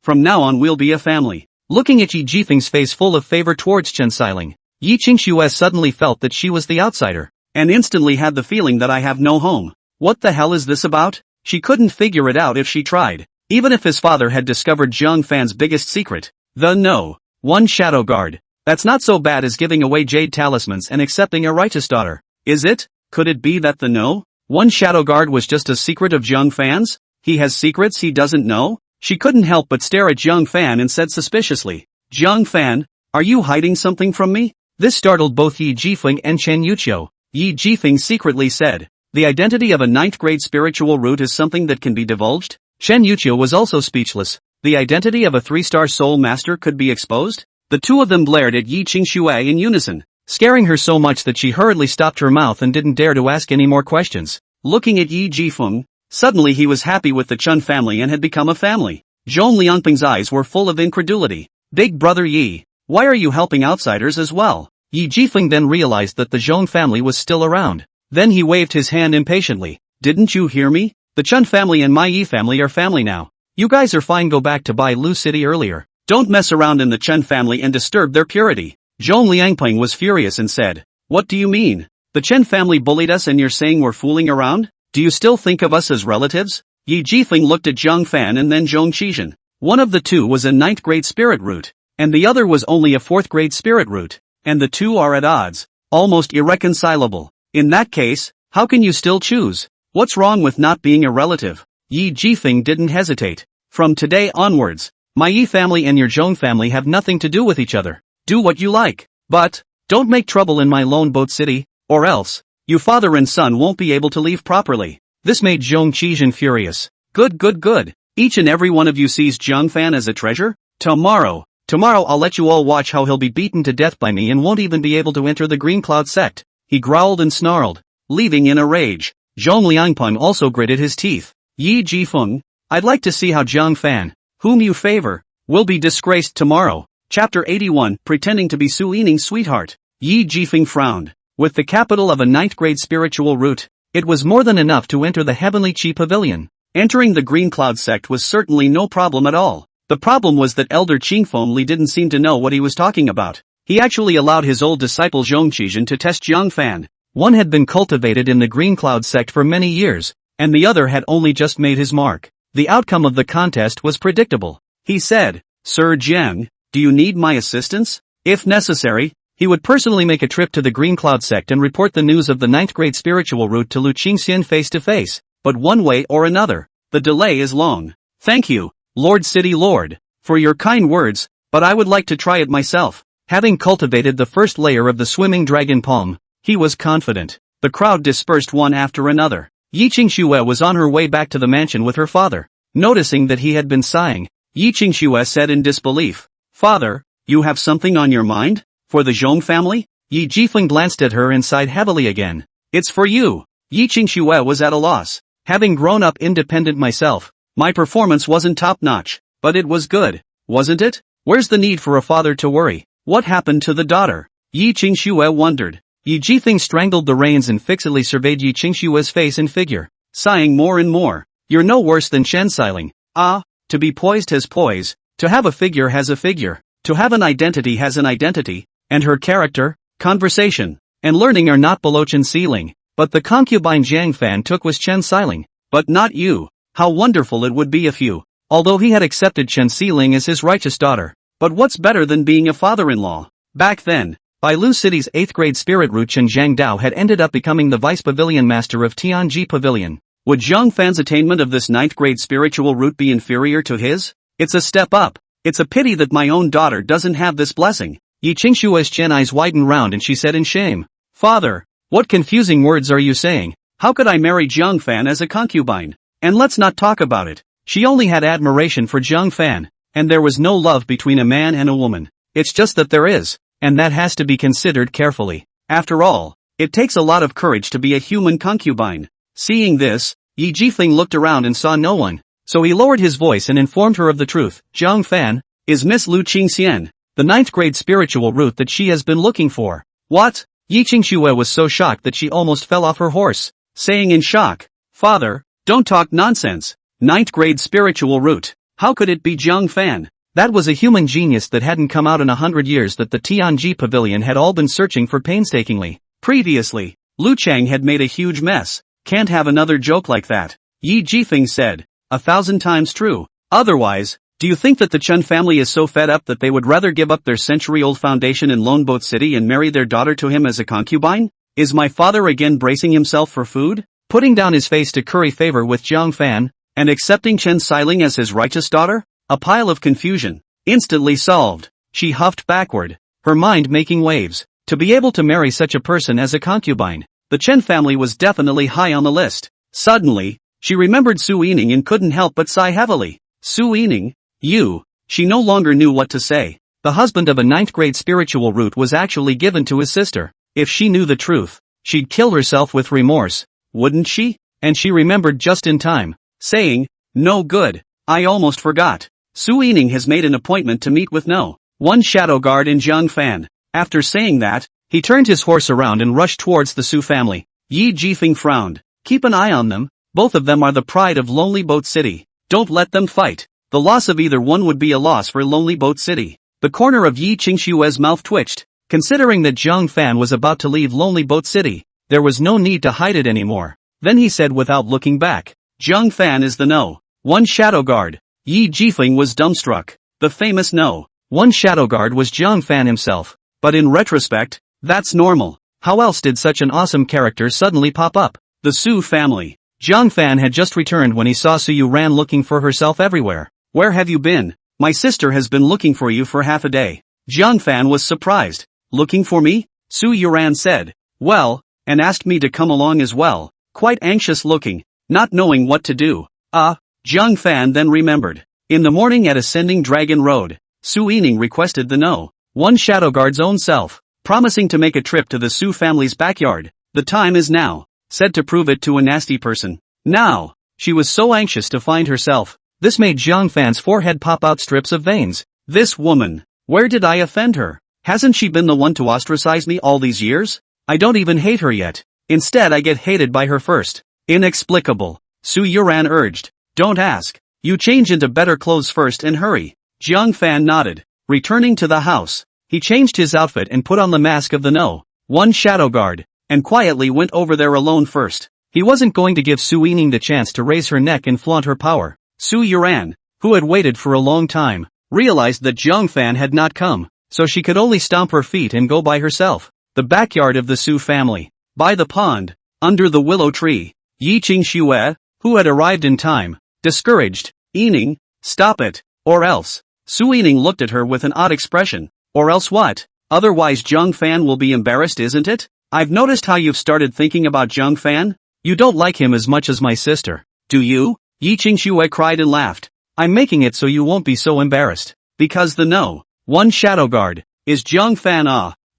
From now on we'll be a family." Looking at Yi Jifeng's face full of favor towards Chen Xiling, Yi Qingxue suddenly felt that she was the outsider, and instantly had the feeling that I have no home. What the hell is this about? She couldn't figure it out if she tried. Even if his father had discovered Jiang Fan's biggest secret, the one shadow guard, that's not so bad as giving away jade talismans and accepting a righteous daughter, is it? Could it be that the one shadow guard was just a secret of Jiang Fan's? He has secrets he doesn't know? She couldn't help but stare at Jiang Fan and said suspiciously, "Jiang Fan, are you hiding something from me?" This startled both Yi Jifeng and Chen Yuqiu. Yi Jifeng secretly said, "The identity of a 9th grade spiritual root is something that can be divulged?" Chen Yuqiu was also speechless. The identity of a 3-star soul master could be exposed? The two of them glared at Yi Qingxue in unison, scaring her so much that she hurriedly stopped her mouth and didn't dare to ask any more questions. Looking at Yi Jifeng, suddenly he was happy with the Chen family and had become a family. Zhong Liangping's eyes were full of incredulity. "Big brother Yi, why are you helping outsiders as well?" Yi Jifeng then realized that the Zhong family was still around. Then he waved his hand impatiently. "Didn't you hear me? The Chen family and my Yi family are family now. You guys are fine, go back to Bai Lu City earlier. Don't mess around in the Chen family and disturb their purity." Zhong Liangping was furious and said, "What do you mean? The Chen family bullied us and you're saying we're fooling around? Do you still think of us as relatives?" Yi Jifeng looked at Jiang Fan and then Zhong Qizhen. One of the two was a 9th grade spirit root, and the other was only a 4th grade spirit root, and the two are at odds, almost irreconcilable. In that case, How can you still choose? What's wrong with not being a relative? Yi Jifeng didn't hesitate. From today onwards, my Yi family and your Zhong family have nothing to do with each other. Do what you like. But, don't make trouble in my lone boat city, or else, you father and son won't be able to leave properly. This made Zhong Qizhen furious. Good. Each and every one of you sees Zhang Fan as a treasure? Tomorrow I'll let you all watch how he'll be beaten to death by me and won't even be able to enter the Green Cloud sect. He growled and snarled, leaving in a rage. Zhong Liangpeng also gritted his teeth. Yi Jifeng, I'd like to see how Zhang Fan, whom you favor, will be disgraced tomorrow. Chapter 81, Pretending to be Su Yining's sweetheart. Yi Jifeng frowned. With the capital of a 9th grade spiritual root, it was more than enough to enter the Heavenly Chi Pavilion. Entering the Green Cloud sect was certainly no problem at all. The problem was that Elder Qingfeng Li didn't seem to know what he was talking about. He actually allowed his old disciple Zhong Qizhen to test Zhang Fan. One had been cultivated in the Green Cloud sect for many years, and the other had only just made his mark. The outcome of the contest was predictable. He said, Sir Jiang, do you need my assistance? If necessary, he would personally make a trip to the Green Cloud sect and report the news of the 9th grade spiritual route to Lu Qingxian face to face. But one way or another, the delay is long. Thank you, Lord City Lord, for your kind words, but I would like to try it myself. Having cultivated the first layer of the swimming dragon palm, he was confident. The crowd dispersed one after another. Yi Qingxue was on her way back to the mansion with her father. Noticing that he had been sighing, Yi Qingxue said in disbelief, Father, you have something on your mind? For the Zhong family? Yi Jifeng glanced at her and sighed heavily again. It's for you. Yi Qingxue was at a loss. Having grown up independent myself, my performance wasn't top-notch, but it was good, wasn't it? Where's the need for a father to worry? What happened to the daughter? Yi Qingxue wondered. Yi Jifeng strangled the reins and fixedly surveyed Yi Qingxue's face and figure, sighing more and more. You're no worse than Chen Xiling. Ah, to be poised has poise, to have a figure has a figure, to have an identity has an identity, and her character, conversation, and learning are not below Chen Xiling. But the concubine Zhang Fan took was Chen Xiling. But not you. How wonderful it would be if you, although he had accepted Chen Xiling as his righteous daughter. But what's better than being a father-in-law? Back then, Bailu City's 8th grade spirit root Chen Zhangdao had ended up becoming the vice pavilion master of Tianji Pavilion. Would Zhang Fan's attainment of this 9th grade spiritual root be inferior to his? It's a step up. It's a pity that my own daughter doesn't have this blessing. Yi Qingshue's Chen eyes widened round and she said in shame, Father, what confusing words are you saying? How could I marry Zhang Fan as a concubine? And let's not talk about it. She only had admiration for Zhang Fan, and there was no love between a man and a woman. It's just that there is, and that has to be considered carefully. After all, it takes a lot of courage to be a human concubine. Seeing this, Yi Jifeng looked around and saw no one, so he lowered his voice and informed her of the truth. Zhang Fan is Miss Lu Qingxian, the 9th grade spiritual root that she has been looking for. What? Yi Qingxue was so shocked that she almost fell off her horse, saying in shock, Father, don't talk nonsense. 9th grade spiritual root. How could it be Zhang Fan? That was a human genius that hadn't come out in 100 years that the Tianji Pavilion had all been searching for painstakingly. Previously, Lu Chang had made a huge mess. Can't have another joke like that. Yi Jifeng said, 1,000 times true. Otherwise, do you think that the Chen family is so fed up that they would rather give up their century-old foundation in Lone Boat City and marry their daughter to him as a concubine? Is my father again bracing himself for food? Putting down his face to curry favor with Zhang Fan, and accepting Chen Xiling as his righteous daughter? A pile of confusion. Instantly solved. She huffed backward, her mind making waves. To be able to marry such a person as a concubine, the Chen family was definitely high on the list. Suddenly, she remembered Su Yining and couldn't help but sigh heavily. Su Yining? You. She no longer knew what to say. The husband of a 9th grade spiritual root was actually given to his sister. If she knew the truth, she'd kill herself with remorse. Wouldn't she? And she remembered just in time, saying, no good. I almost forgot. Su Yining has made an appointment to meet with No. 1 shadow guard in Zhang Fan. After saying that, he turned his horse around and rushed towards the Su family. Yi Jifeng frowned. Keep an eye on them. Both of them are the pride of Lonely Boat City. Don't let them fight. The loss of either one would be a loss for Lonely Boat City. The corner of Yi Qingshue's mouth twitched. Considering that Zhang Fan was about to leave Lonely Boat City, there was no need to hide it anymore. Then he said without looking back, Zhang Fan is the No. 1 shadow guard. Yi Jifeng was dumbstruck. The famous No. 1 shadow guard was Zhang Fan himself. But in retrospect, that's normal. How else did such an awesome character suddenly pop up? The Su family. Jiang Fan had just returned when he saw Su Yuran looking for herself everywhere. Where have you been? My sister has been looking for you for half a day. Jiang Fan was surprised. Looking for me? Su Yuran said. Well, and asked me to come along as well. Quite anxious looking, not knowing what to do. Jiang Fan then remembered. In the morning at Ascending Dragon Road, Su Yining requested the one shadow guard's own self, promising to make a trip to the Su family's backyard. The time is now, said to prove it to a nasty person. Now, she was so anxious to find herself. This made Jiang Fan's forehead pop out strips of veins. This woman, where did I offend her? Hasn't she been the one to ostracize me all these years? I don't even hate her yet. Instead I get hated by her first. Inexplicable. Su Yuran urged. Don't ask. You change into better clothes first and hurry. Jiang Fan nodded. Returning to the house, he changed his outfit and put on the mask of the one shadow guard, and quietly went over there alone first. He wasn't going to give Su Yining the chance to raise her neck and flaunt her power. Su Yuran, who had waited for a long time, realized that Jiang Fan had not come, so she could only stomp her feet and go by herself. The backyard of the Su family. By the pond, under the willow tree, Yi Qingxue, who had arrived in time, discouraged. Yining, stop it, or else. Su Yining looked at her with an odd expression. Or else what? Otherwise Jiang Fan will be embarrassed, isn't it? I've noticed how you've started thinking about Jiang Fan. You don't like him as much as my sister, do you? Yi Qingxue cried and laughed. I'm making it so you won't be so embarrassed. Because the one shadow guard, is Jiang Fan.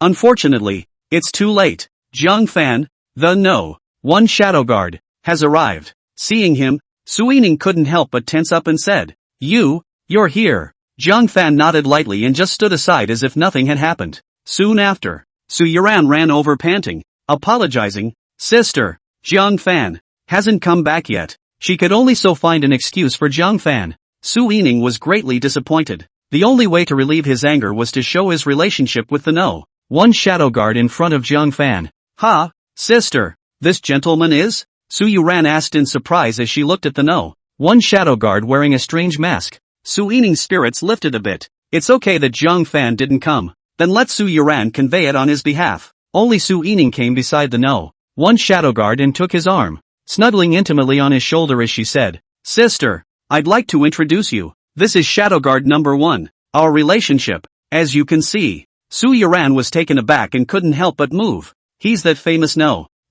Unfortunately, it's too late. Jiang Fan, the one shadow guard, has arrived. Seeing him, Su Yining couldn't help but tense up and said, You're here. Jiang Fan nodded lightly and just stood aside as if nothing had happened. Soon after, Su Yuran ran over panting, apologizing. Sister, Jiang Fan hasn't come back yet. She could only so find an excuse for Jiang Fan. Su Yining was greatly disappointed. The only way to relieve his anger was to show his relationship with the one shadow guard in front of Jiang Fan. Ha, sister, this gentleman is? Su Yuran asked in surprise as she looked at the one shadow guard wearing a strange mask. Su Yining's spirits lifted a bit. It's okay that Jiang Fan didn't come. Then let Su Yuran convey it on his behalf. Only Su Yining came beside the one shadow guard and took his arm, snuggling intimately on his shoulder as she said, Sister, I'd like to introduce you. This is Shadow Guard number 1. Our relationship, as you can see. Su Yuran was taken aback and couldn't help but move. He's that famous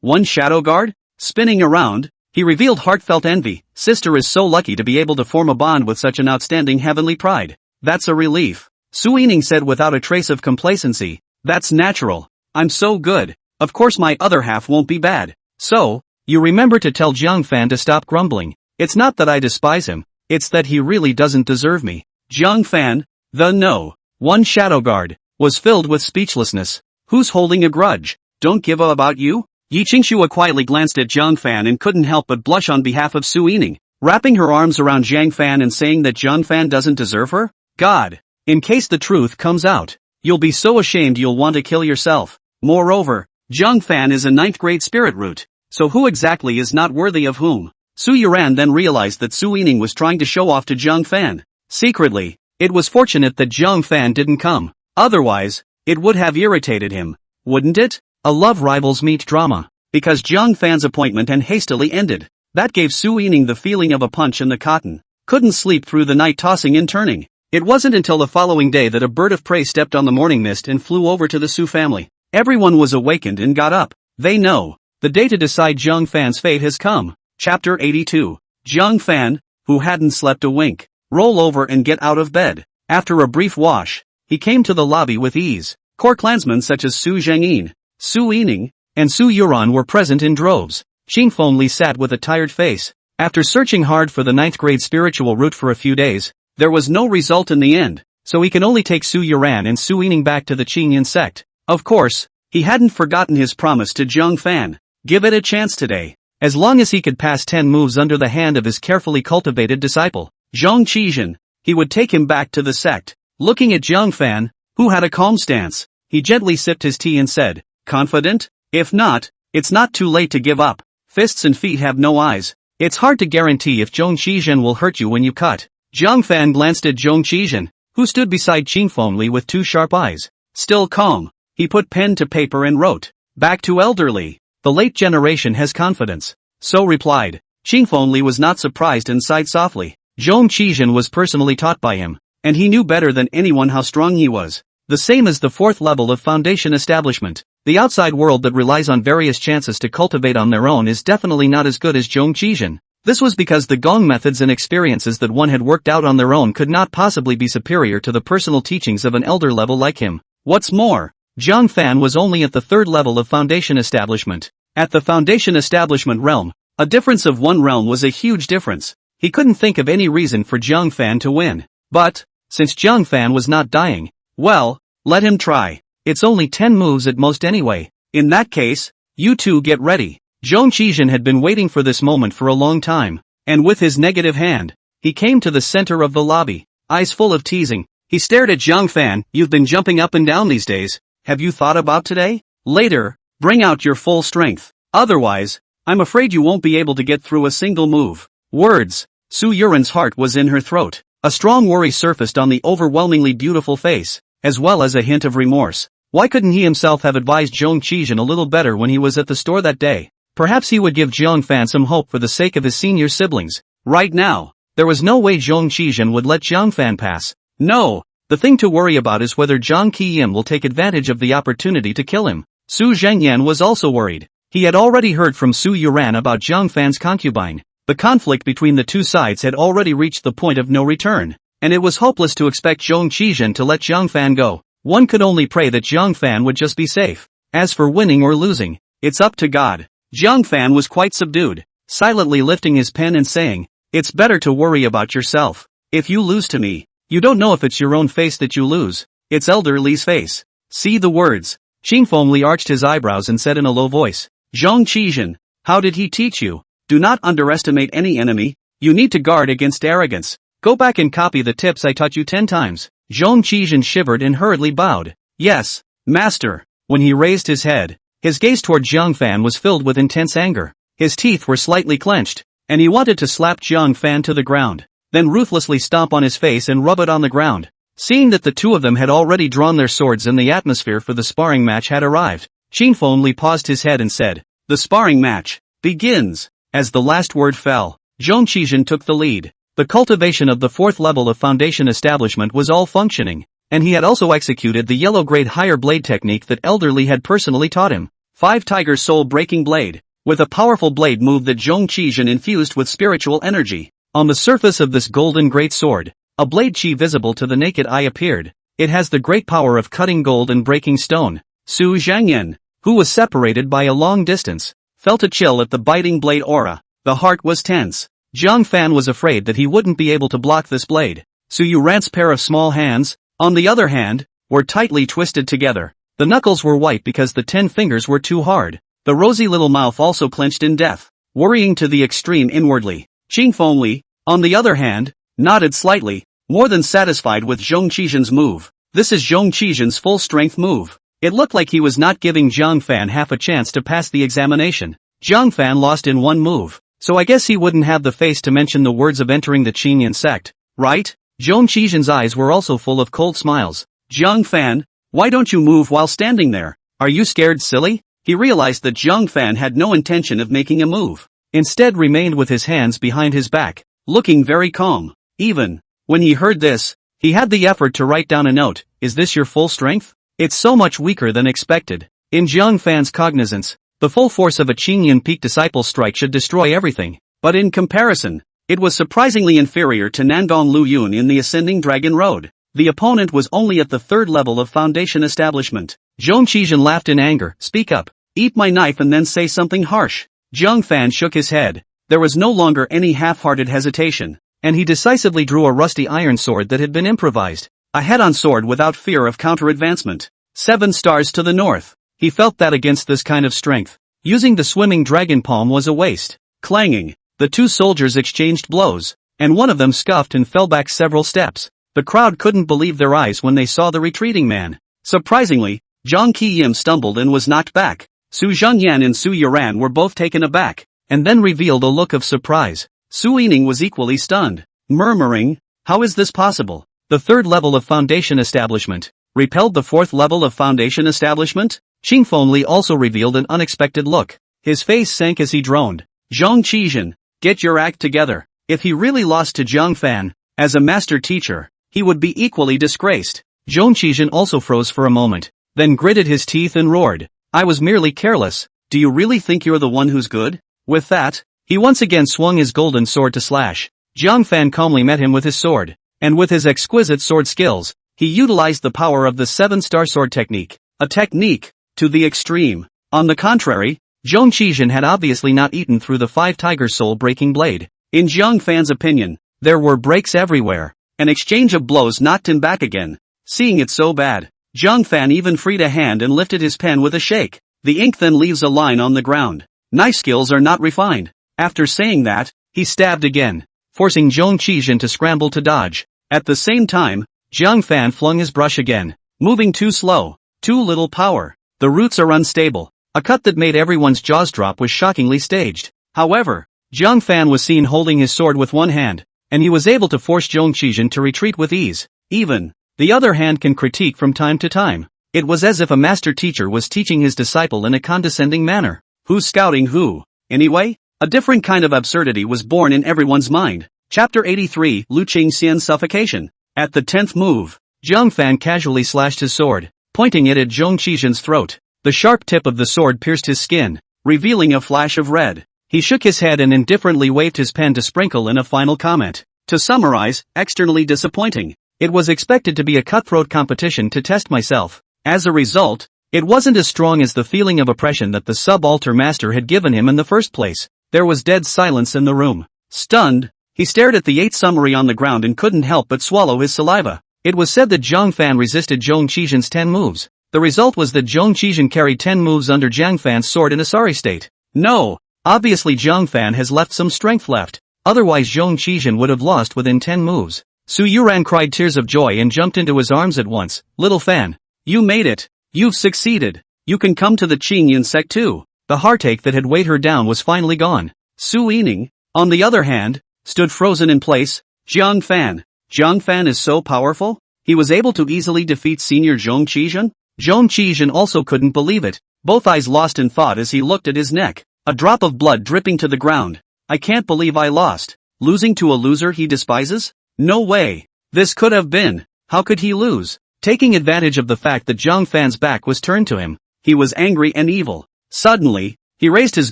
one shadow guard? Spinning around, he revealed heartfelt envy. Sister is so lucky to be able to form a bond with such an outstanding heavenly pride. That's a relief. Su Yining said without a trace of complacency. That's natural. I'm so good. Of course my other half won't be bad. So, you remember to tell Jiang Fan to stop grumbling. It's not that I despise him, it's that he really doesn't deserve me. Jiang Fan, the one shadow guard, was filled with speechlessness. Who's holding a grudge? Don't give a about you? Yi Qingxue quietly glanced at Jiang Fan and couldn't help but blush on behalf of Su Yining, wrapping her arms around Jiang Fan and saying that Jiang Fan doesn't deserve her? God! In case the truth comes out, you'll be so ashamed you'll want to kill yourself. Moreover, Jiang Fan is a 9th grade spirit root, so who exactly is not worthy of whom? Su Yuran then realized that Su Yining was trying to show off to Jiang Fan. Secretly, it was fortunate that Jiang Fan didn't come. Otherwise, it would have irritated him, wouldn't it? A love rivals meet drama. Because Jiang Fan's appointment and hastily ended, that gave Su Yining the feeling of a punch in the cotton. Couldn't sleep through the night tossing and turning. It wasn't until the following day that a bird of prey stepped on the morning mist and flew over to the Su family. Everyone was awakened and got up. They know. The day to decide Jiang Fan's fate has come. Chapter 82. Jiang Fan, who hadn't slept a wink, roll over and get out of bed. After a brief wash, he came to the lobby with ease. Core clansmen such as Su Zhengyin, Su Yining, and Su Yuran were present in droves. Qingfeng Li sat with a tired face. After searching hard for the 9th grade spiritual root for a few days, there was no result in the end, so he can only take Su Yuran and Su Yining back to the Qingyan sect. Of course, he hadn't forgotten his promise to Jiang Fan. Give it a chance today. As long as he could pass 10 moves under the hand of his carefully cultivated disciple, Zhang Qizhen, he would take him back to the sect. Looking at Jiang Fan, who had a calm stance, he gently sipped his tea and said, Confident? If not, it's not too late to give up. Fists and feet have no eyes. It's hard to guarantee if Zhang Qizhen will hurt you when you cut. Jiang Fan glanced at Zhang Qizhen, who stood beside Qingfeng Li with 2 sharp eyes. Still calm, he put pen to paper and wrote, Back to elderly. the late generation has confidence. So replied. Qingfeng Li was not surprised and sighed softly. Zhong Qizhen was personally taught by him, and he knew better than anyone how strong he was. The same as the fourth level of foundation establishment. The outside world that relies on various chances to cultivate on their own is definitely not as good as Zhong Qizhen. This was because the gong methods and experiences that one had worked out on their own could not possibly be superior to the personal teachings of an elder level like him. What's more, Zhang Fan was only at the third level of foundation establishment. At the foundation establishment realm, a difference of one realm was a huge difference. He couldn't think of any reason for Zhang Fan to win. But, since Zhang Fan was not dying, well, let him try. It's only 10 moves at most anyway. In that case, you two get ready. Zhong Qizhen had been waiting for this moment for a long time, and with his negative hand, he came to the center of the lobby, eyes full of teasing. He stared at Zhang Fan. You've been jumping up and down these days. Have you thought about today? Later, bring out your full strength. Otherwise, I'm afraid you won't be able to get through a single move. Words. Su Yuren's heart was in her throat. A strong worry surfaced on the overwhelmingly beautiful face, as well as a hint of remorse. Why couldn't he himself have advised Zhong Qizhen a little better when he was at the store that day? Perhaps he would give Zhang Fan some hope for the sake of his senior siblings. Right now, there was no way Zhong Qizhen would let Zhang Fan pass. No, the thing to worry about is whether Zhang Qiyim will take advantage of the opportunity to kill him. Su Zhengyan was also worried. He had already heard from Su Yuran about Zhang Fan's concubine. The conflict between the two sides had already reached the point of no return, and it was hopeless to expect Zhong Qizhen to let Zhang Fan go. One could only pray that Zhang Fan would just be safe. As for winning or losing, it's up to God. Zhang Fan was quite subdued, silently lifting his pen and saying, "It's better to worry about yourself. If you lose to me, you don't know if it's your own face that you lose. It's Elder Li's face." See the words. Qingfeng Li arched his eyebrows and said in a low voice, "Zhong Qizhen, how did he teach you? Do not underestimate any enemy. You need to guard against arrogance. Go back and copy the tips I taught you 10 times. Zhong Qizhen shivered and hurriedly bowed. "Yes, master." When he raised his head, his gaze toward Zhang Fan was filled with intense anger. His teeth were slightly clenched, and he wanted to slap Zhang Fan to the ground, then ruthlessly stomp on his face and rub it on the ground. Seeing that the two of them had already drawn their swords and the atmosphere for the sparring match had arrived, Qingfeng Li paused his head and said, "The sparring match begins." As the last word fell, Zhong Qizhen took the lead. The cultivation of the fourth level of foundation establishment was all functioning, and he had also executed the yellow grade higher blade technique that Elder Li had personally taught him. 5 Tiger Soul Breaking Blade, with a powerful blade move that Zhong Qizhen infused with spiritual energy. On the surface of this golden great sword, a blade chi visible to the naked eye appeared. It has the great power of cutting gold and breaking stone. Su Zhangyan, who was separated by a long distance, felt a chill at the biting blade aura. The heart was tense. Zhang Fan was afraid that he wouldn't be able to block this blade. Su Yuran's pair of small hands, on the other hand, were tightly twisted together. The knuckles were white because the 10 fingers were too hard. The rosy little mouth also clenched in death, worrying to the extreme inwardly. Qingfeng Li, on the other hand, nodded slightly, more than satisfied with Zhong Qizhen's move. This is Zhong Qizhen's full-strength move. It looked like he was not giving Zhang Fan half a chance to pass the examination. Zhang Fan lost in one move, so I guess he wouldn't have the face to mention the words of entering the Qinyan sect, right? Zhong Qizhen's eyes were also full of cold smiles. Zhang Fan, why don't you move while standing there? Are you scared, silly? He realized that Zhang Fan had no intention of making a move. Instead remained with his hands behind his back, looking very calm. Even when he heard this, he had the effort to write down a note. Is this your full strength? It's so much weaker than expected. In Zhang Fan's cognizance, the full force of a Qinyan peak disciple strike should destroy everything. But in comparison, it was surprisingly inferior to Nandong Lu Yun in the Ascending Dragon Road. The opponent was only at the third level of foundation establishment. Zhong Qizhen laughed in anger. Speak up. Eat my knife and then say something harsh. Zhang Fan shook his head. There was no longer any half-hearted hesitation, and he decisively drew a rusty iron sword that had been improvised. A head-on sword without fear of counter-advancement. 7 stars to the north. He felt that against this kind of strength, using the swimming dragon palm was a waste. Clanging, the two soldiers exchanged blows, and one of them scuffed and fell back several steps. The crowd couldn't believe their eyes when they saw the retreating man. Surprisingly, Zhang Qiyim stumbled and was knocked back. Su Zhangyan and Su Yuran were both taken aback, and then revealed a look of surprise. Su Yining was equally stunned, murmuring, "How is this possible? The third level of foundation establishment repelled the fourth level of foundation establishment?" Qingfeng Li also revealed an unexpected look. His face sank as he droned. Zhang Qizhan, get your act together. If he really lost to Zhang Fan, as a master teacher, he would be equally disgraced. Zhang Qizhan also froze for a moment, then gritted his teeth and roared. I was merely careless. Do you really think you're the one who's good? With that, he once again swung his golden sword to slash. Zhang Fan calmly met him with his sword, and with his exquisite sword skills, he utilized the power of the 7-star sword technique, a technique to the extreme. On the contrary, Zhang Qizhan had obviously not eaten through the 5-tiger soul-breaking blade. In Zhang Fan's opinion, there were breaks everywhere. An exchange of blows knocked him back again. Seeing it so bad, Zhang Fan even freed a hand and lifted his pen with a shake. The ink then leaves a line on the ground. Knife skills are not refined. After saying that, he stabbed again, forcing Zhang Qizhan to scramble to dodge. At the same time, Zhang Fan flung his brush again, moving too slow, too little power. The roots are unstable. A cut that made everyone's jaws drop was shockingly staged. However, Zhang Fan was seen holding his sword with one hand, and he was able to force Zhang Qizhan to retreat with ease. Even the other hand can critique from time to time. It was as if a master teacher was teaching his disciple in a condescending manner. Who's scouting who? Anyway? A different kind of absurdity was born in everyone's mind. Chapter 83, Lu Qingxian's Suffocation. At the 10th move, Zhang Fan casually slashed his sword, pointing it at Zhang Qizhan's throat. The sharp tip of the sword pierced his skin, revealing a flash of red. He shook his head and indifferently waved his pen to sprinkle in a final comment. To summarize, externally disappointing. It was expected to be a cutthroat competition to test myself. As a result, it wasn't as strong as the feeling of oppression that the subaltern master had given him in the first place. There was dead silence in the room. Stunned, he stared at the 8th summary on the ground and couldn't help but swallow his saliva. It was said that Zhang Fan resisted Zhang Qizhan's 10 moves. The result was that Zhang Qizhan carried 10 moves under Zhang Fan's sword in a sorry state. No, obviously Zhang Fan has left some strength left. Otherwise Zhang Qizhan would have lost within 10 moves. Su Yuran cried tears of joy and jumped into his arms at once. Little Fan, you made it. You've succeeded. You can come to the Qingyan sect too. The heartache that had weighed her down was finally gone. Su Yining, on the other hand, stood frozen in place. Zhang Fan. Zhang Fan is so powerful? He was able to easily defeat senior Zhang Qizhan? Zhang Qizhan also couldn't believe it, both eyes lost in thought as he looked at his neck. A drop of blood dripping to the ground. I can't believe I lost. Losing to a loser he despises? No way. This could have been. How could he lose? Taking advantage of the fact that Zhang Fan's back was turned to him, he was angry and evil. Suddenly, he raised his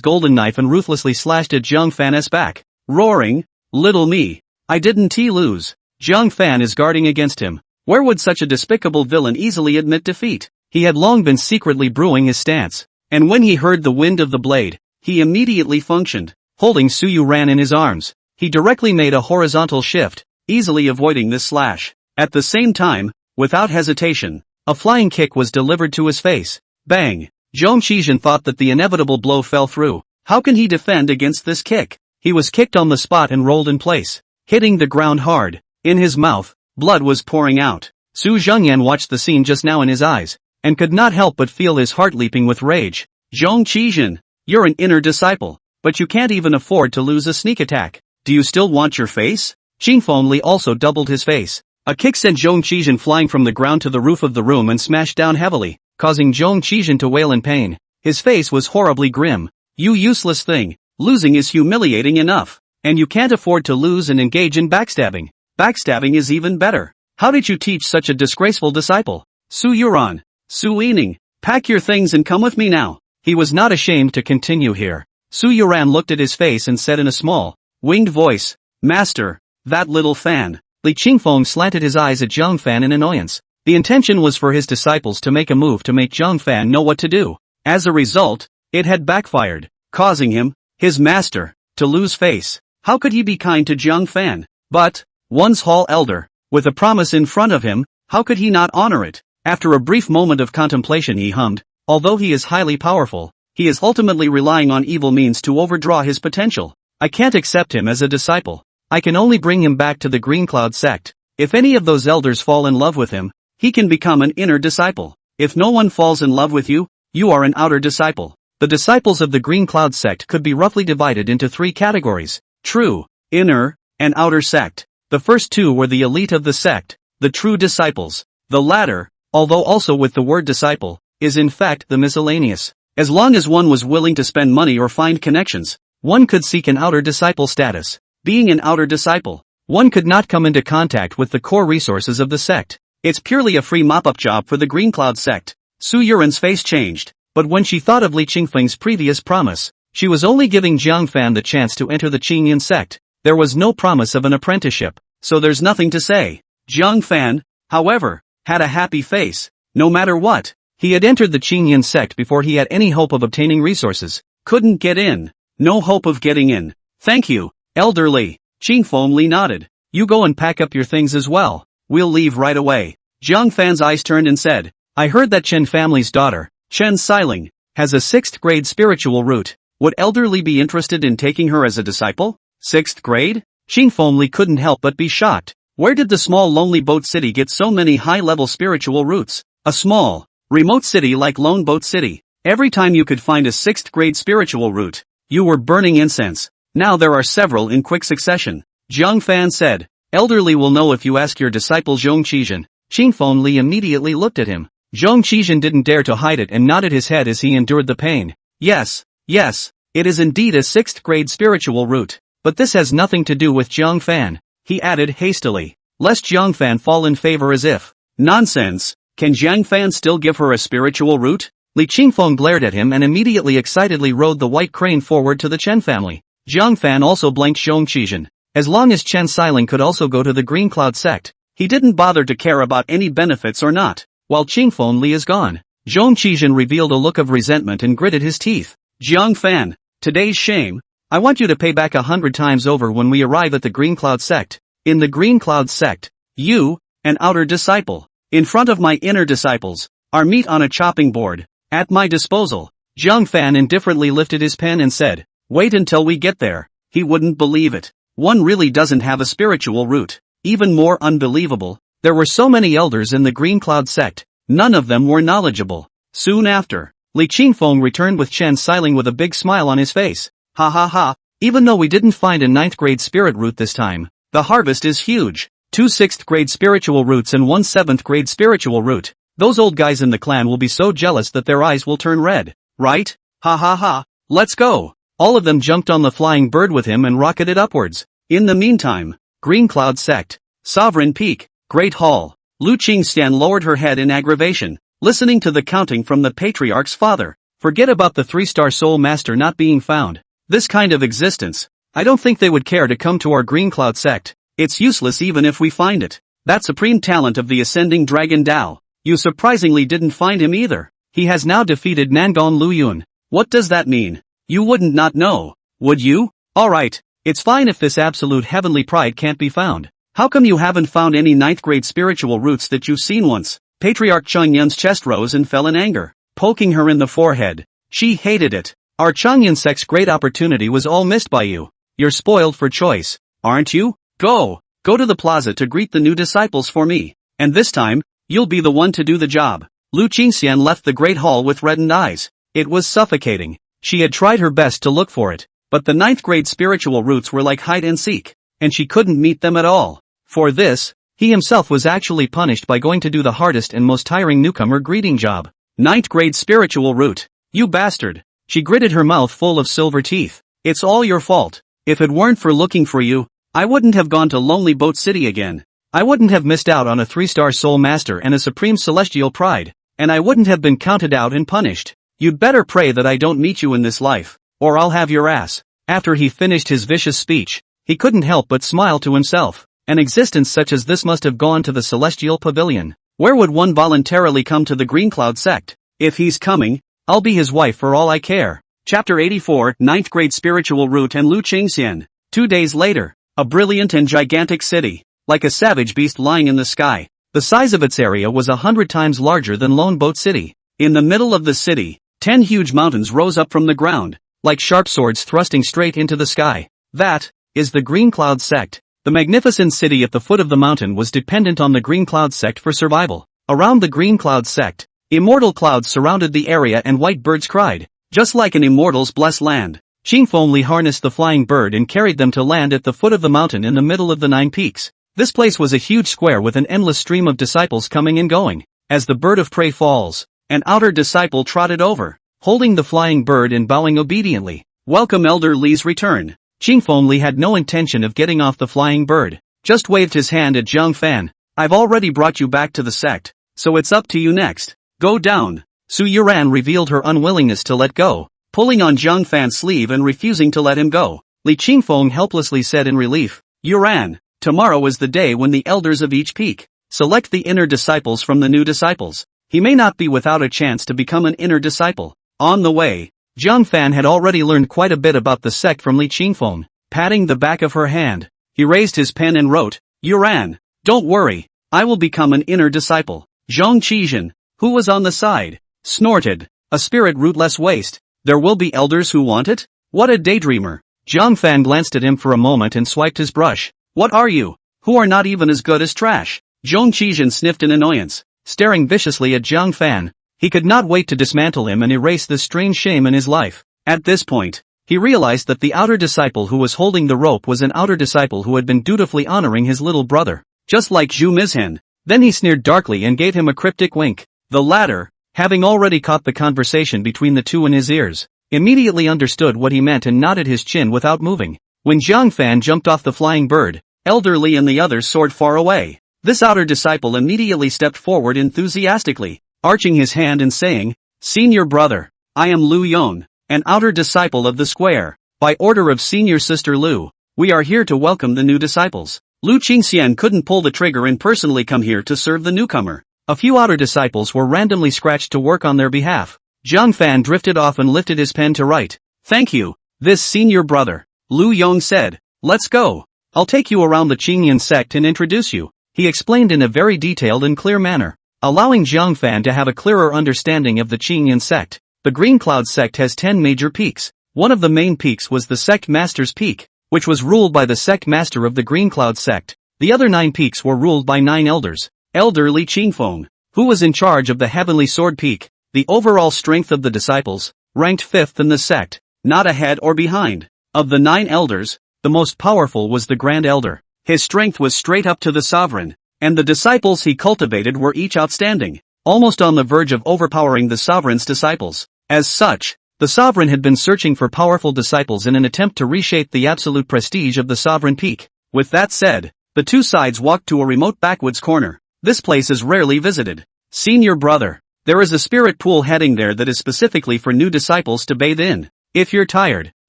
golden knife and ruthlessly slashed at Zhang Fan's back, roaring, Little me. I didn't lose. Zhang Fan is guarding against him. Where would such a despicable villain easily admit defeat? He had long been secretly brewing his stance, and when he heard the wind of the blade, he immediately functioned. Holding Su Yuran in his arms, he directly made a horizontal shift, easily avoiding this slash. At the same time, without hesitation, a flying kick was delivered to his face. Bang! Zhang Qizhan thought that the inevitable blow fell through. How can he defend against this kick? He was kicked on the spot and rolled in place, hitting the ground hard. In his mouth, blood was pouring out. Su Zhengyan watched the scene just now in his eyes, and could not help but feel his heart leaping with rage. Zhang Qizhan, you're an inner disciple, but you can't even afford to lose a sneak attack. Do you still want your face? Qingfeng Li also doubled his face. A kick sent Zhang Qizhan flying from the ground to the roof of the room and smashed down heavily, causing Zhang Qizhan to wail in pain. His face was horribly grim. You useless thing. Losing is humiliating enough, and you can't afford to lose and engage in backstabbing. Backstabbing is even better. How did you teach such a disgraceful disciple? Su Yuran, Su Yining, pack your things and come with me now. He was not ashamed to continue here. Su Yuran looked at his face and said in a small, winged voice, Master, that little Fan. Li Qingfeng slanted his eyes at Zhang Fan in annoyance. The intention was for his disciples to make a move to make Zhang Fan know what to do. As a result, it had backfired, causing him, his master, to lose face. How could he be kind to Zhang Fan? But, one's hall elder, with a promise in front of him, how could he not honor it? After a brief moment of contemplation he hummed, although he is highly powerful, he is ultimately relying on evil means to overdraw his potential. I can't accept him as a disciple. I can only bring him back to the Green Cloud sect. If any of those elders fall in love with him, he can become an inner disciple. If no one falls in love with you, you are an outer disciple. The disciples of the Green Cloud sect could be roughly divided into 3 categories: true, inner, and outer sect. The first 2 were the elite of the sect, the true disciples. The latter, although also with the word disciple, is in fact the miscellaneous. As long as one was willing to spend money or find connections, one could seek an outer disciple status. Being an outer disciple, one could not come into contact with the core resources of the sect. It's purely a free mop-up job for the Green Cloud sect. Su Yuren's face changed, but when she thought of Li Qingfeng's previous promise, she was only giving Jiang Fan the chance to enter the Qingyan sect. There was no promise of an apprenticeship, so there's nothing to say. Jiang Fan, however, had a happy face. No matter what, he had entered the Qingyan sect before he had any hope of obtaining resources. Couldn't get in. No hope of getting in. Thank you, Elder Li. Qingfeng Li nodded. You go and pack up your things as well. We'll leave right away. Jiang Fan's eyes turned and said, I heard that Chen family's daughter, Chen Xiling, has a 6th grade spiritual root. Would Elder Li be interested in taking her as a disciple? 6th grade? Qingfeng Li couldn't help but be shocked. Where did the small lonely boat city get so many high-level spiritual roots? A small, remote city like Lone Boat City. Every time you could find a 6th grade spiritual root, you were burning incense. Now there are several in quick succession. Jiang Fan said, Elder Li will know if you ask your disciple Zhong Qizhen. Qingfeng Li immediately looked at him. Zhong Qizhen didn't dare to hide it and nodded his head as he endured the pain. Yes, it is indeed a 6th grade spiritual root. But this has nothing to do with Jiang Fan, he added hastily, lest Jiang Fan fall in favor as if. Nonsense, can Jiang Fan still give her a spiritual root? Li Qingfeng glared at him and immediately excitedly rode the white crane forward to the Chen family. Jiang Fan also blanked Zhong Qizhen. As long as Chen Xiling could also go to the Green Cloud sect, he didn't bother to care about any benefits or not. While Qingfeng Li is gone, Zhong Qizhen revealed a look of resentment and gritted his teeth. Jiang Fan, today's shame. I want you to pay back 100 times over when we arrive at the Green Cloud sect. In the Green Cloud sect, you, an outer disciple, in front of my inner disciples, are meat on a chopping board, at my disposal. Jiang Fan indifferently lifted his pen and said, wait until we get there. He wouldn't believe it. One really doesn't have a spiritual root. Even more unbelievable, there were so many elders in the Green Cloud sect, none of them were knowledgeable. Soon after, Li Qingfeng returned with Chen Xiling with a big smile on his face. Ha ha ha, even though we didn't find a 9th grade spirit root this time, the harvest is huge. 2 6th grade spiritual roots and 1 7th grade spiritual root. Those old guys in the clan will be so jealous that their eyes will turn red, right? Ha ha ha, let's go. All of them jumped on the flying bird with him and rocketed upwards. In the meantime, Green Cloud sect, Sovereign Peak, Great Hall. Lu Qingxian lowered her head in aggravation, listening to the counting from the patriarch's father. Forget about the 3-star soul master not being found. This kind of existence, I don't think they would care to come to our Green Cloud sect. It's useless even if we find it. That supreme talent of the ascending dragon Dao, you surprisingly didn't find him either. He has now defeated Nangon Luyun. What does that mean? You wouldn't not know, would you? Alright, it's fine if this absolute heavenly pride can't be found. How come you haven't found any 9th grade spiritual roots that you've seen once? Patriarch Changyan's chest rose and fell in anger, poking her in the forehead. She hated it. Our Changyan sect's great opportunity was all missed by you. You're spoiled for choice, aren't you? Go to the plaza to greet the new disciples for me. And this time, you'll be the one to do the job. Lu Qingxian left the great hall with reddened eyes. It was suffocating. She had tried her best to look for it, but the 9th grade spiritual roots were like hide and seek, and she couldn't meet them at all. For this, he himself was actually punished by going to do the hardest and most tiring newcomer greeting job. 9th grade spiritual root. You bastard. She gritted her mouth full of silver teeth. It's all your fault. If it weren't for looking for you, I wouldn't have gone to Lonely Boat City again. I wouldn't have missed out on a 3-star soul master and a supreme celestial pride, and I wouldn't have been counted out and punished. You'd better pray that I don't meet you in this life, or I'll have your ass. After he finished his vicious speech, he couldn't help but smile to himself. An existence such as this must have gone to the celestial pavilion. Where would one voluntarily come to the Green Cloud sect? If he's coming, I'll be his wife for all I care. Chapter 84, 9th grade spiritual root and Lu Qingxian. 2 days later, a brilliant and gigantic city, like a savage beast lying in the sky. The size of its area was 100 times larger than Lone Boat City. In the middle of the city, 10 huge mountains rose up from the ground, like sharp swords thrusting straight into the sky. That is the Green Cloud sect. The magnificent city at the foot of the mountain was dependent on the Green Cloud sect for survival. Around the Green Cloud sect, immortal clouds surrounded the area and white birds cried, just like an immortal's blessed land. Qingfeng Li harnessed the flying bird and carried them to land at the foot of the mountain in the middle of the 9 peaks. This place was a huge square with an endless stream of disciples coming and going. As the bird of prey falls, an outer disciple trotted over, holding the flying bird and bowing obediently. Welcome Elder Li's return. Qingfeng Li had no intention of getting off the flying bird, just waved his hand at Zhang Fan. I've already brought you back to the sect, so it's up to you next. Go down. Su Yuran revealed her unwillingness to let go, pulling on Zhang Fan's sleeve and refusing to let him go. Li Qingfeng helplessly said in relief, Yuran, tomorrow is the day when the elders of each peak select the inner disciples from the new disciples. He may not be without a chance to become an inner disciple. On the way, Zhang Fan had already learned quite a bit about the sect from Li Qingfeng. Patting the back of her hand, he raised his pen and wrote, Yuran, don't worry, I will become an inner disciple. Zhang Qizhen, who was on the side, snorted, a spirit rootless waste. There will be elders who want it? What a daydreamer. Zhang Fan glanced at him for a moment and swiped his brush. What are you? Who are not even as good as trash? Zhang Qizhen sniffed in annoyance, staring viciously at Zhang Fan. He could not wait to dismantle him and erase this strange shame in his life. At this point, he realized that the outer disciple who was holding the rope was an outer disciple who had been dutifully honoring his little brother, just like Zhu Mizhen. Then he sneered darkly and gave him a cryptic wink. The latter, having already caught the conversation between the two in his ears, immediately understood what he meant and nodded his chin without moving. When Zhang Fan jumped off the flying bird, Elder Li and the others soared far away. This outer disciple immediately stepped forward enthusiastically, arching his hand and saying, Senior brother, I am Lu Yon, an outer disciple of the square. By order of senior sister Lu, we are here to welcome the new disciples. Lu Qingxian couldn't pull the trigger and personally come here to serve the newcomer. A few outer disciples were randomly scratched to work on their behalf. Zhang Fan drifted off and lifted his pen to write. Thank you, this senior brother. Lu Yong said. Let's go. I'll take you around the Qingyan sect and introduce you. He explained in a very detailed and clear manner, allowing Zhang Fan to have a clearer understanding of the Qingyan sect. The Green Cloud sect has 10 major peaks. One of the main peaks was the sect master's peak, which was ruled by the sect master of the Green Cloud sect. The other 9 peaks were ruled by 9 elders. Elder Li Qingfeng, who was in charge of the Heavenly Sword Peak. The overall strength of the disciples, ranked 5th in the sect, not ahead or behind. Of the 9 elders, the most powerful was the Grand Elder. His strength was straight up to the sovereign, and the disciples he cultivated were each outstanding, almost on the verge of overpowering the sovereign's disciples. As such, the sovereign had been searching for powerful disciples in an attempt to reshape the absolute prestige of the sovereign peak. With that said, the two sides walked to a remote backwoods corner. This place is rarely visited. Senior brother, there is a spirit pool heading there that is specifically for new disciples to bathe in. If you're tired,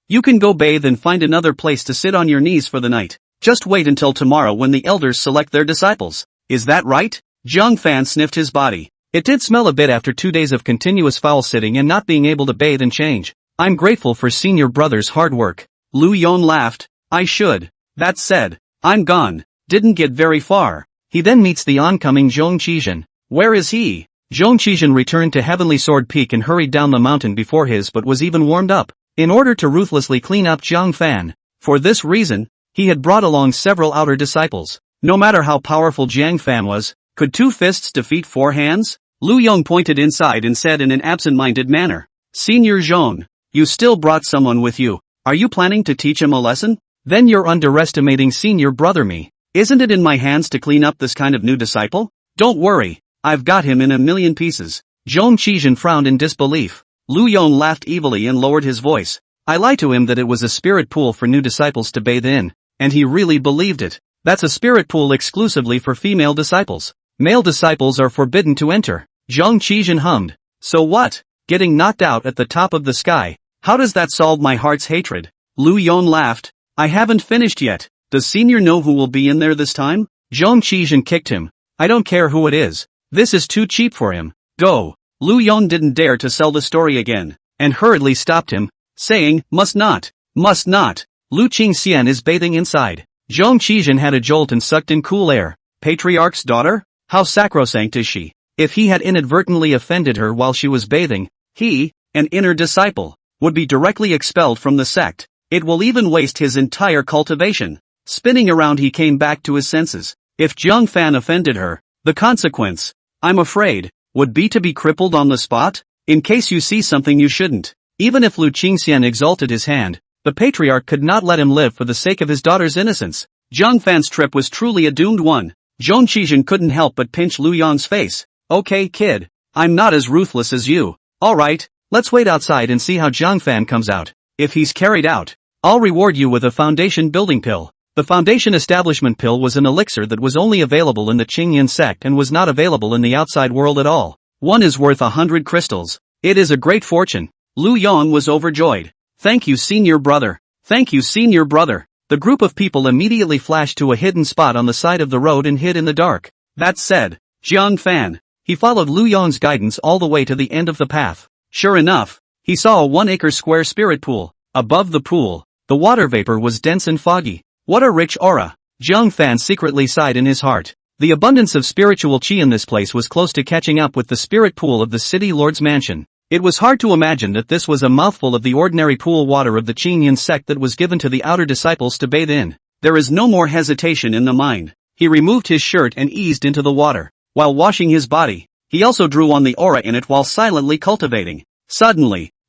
you can go bathe and find another place to sit on your knees for the night. Just wait until tomorrow when the elders select their disciples. Is that right? Zhang Fan sniffed his body. It did smell a bit after 2 days of continuous foul sitting and not being able to bathe and change. I'm grateful for senior brother's hard work. Lu Yon laughed. I should. That said, I'm gone. Didn't get very far. He then meets the oncoming Zhang Qizhen. Where is he? Zhang Qizhen returned to Heavenly Sword Peak and hurried down the mountain before his but was even warmed up, in order to ruthlessly clean up Zhang Fan. For this reason, he had brought along several outer disciples. No matter how powerful Zhang Fan was, could 2 fists defeat 4 hands? Lu Yong pointed inside and said in an absent-minded manner, Senior Zhang, you still brought someone with you. Are you planning to teach him a lesson? Then you're underestimating senior brother me. Isn't it in my hands to clean up this kind of new disciple? Don't worry, I've got him in a million pieces. Zhang Qizhen frowned in disbelief. Lu Yong laughed evilly and lowered his voice. I lied to him that it was a spirit pool for new disciples to bathe in, and he really believed it. That's a spirit pool exclusively for female disciples. Male disciples are forbidden to enter. Zhang Qizhen hummed. So what? Getting knocked out at the top of the sky. How does that solve my heart's hatred? Lu Yong laughed. I haven't finished yet. Does senior know who will be in there this time? Zhang Qizhen kicked him. I don't care who it is. This is too cheap for him. Go. Lu Yong didn't dare to sell the story again, and hurriedly stopped him, saying, Must not. Must not. Lu Qingxian is bathing inside. Zhang Qizhen had a jolt and sucked in cool air. Patriarch's daughter? How sacrosanct is she? If he had inadvertently offended her while she was bathing, he, an inner disciple, would be directly expelled from the sect. It will even waste his entire cultivation. Spinning around he came back to his senses. If Zhang Fan offended her, the consequence, I'm afraid, would be to be crippled on the spot, in case you see something you shouldn't. Even if Lu Qingxian exalted his hand, the patriarch could not let him live for the sake of his daughter's innocence. Zhang Fan's trip was truly a doomed one. Zhang Qizhen couldn't help but pinch Lu Yong's face. Okay kid, I'm not as ruthless as you. Alright, Let's wait outside and see how Zhang Fan comes out. If he's carried out, I'll reward you with a foundation building pill. The foundation establishment pill was an elixir that was only available in the Qingyan sect and was not available in the outside world at all. One is worth 100 crystals. It is a great fortune. Lu Yong was overjoyed. Thank you, senior brother. Thank you, senior brother. The group of people immediately flashed to a hidden spot on the side of the road and hid in the dark. That said, Zhang Fan. He followed Lu Yong's guidance all the way to the end of the path. Sure enough, he saw a 1-acre square spirit pool. Above the pool, the water vapor was dense and foggy. What a rich aura. Zhang Fan secretly sighed in his heart. The abundance of spiritual chi in this place was close to catching up with the spirit pool of the city lord's mansion. It was hard to imagine that this was a mouthful of the ordinary pool water of the Qingyan sect that was given to the outer disciples to bathe in. There is no more hesitation in the mind. He removed his shirt and eased into the water. While washing his body, he also drew on the aura in it while silently cultivating.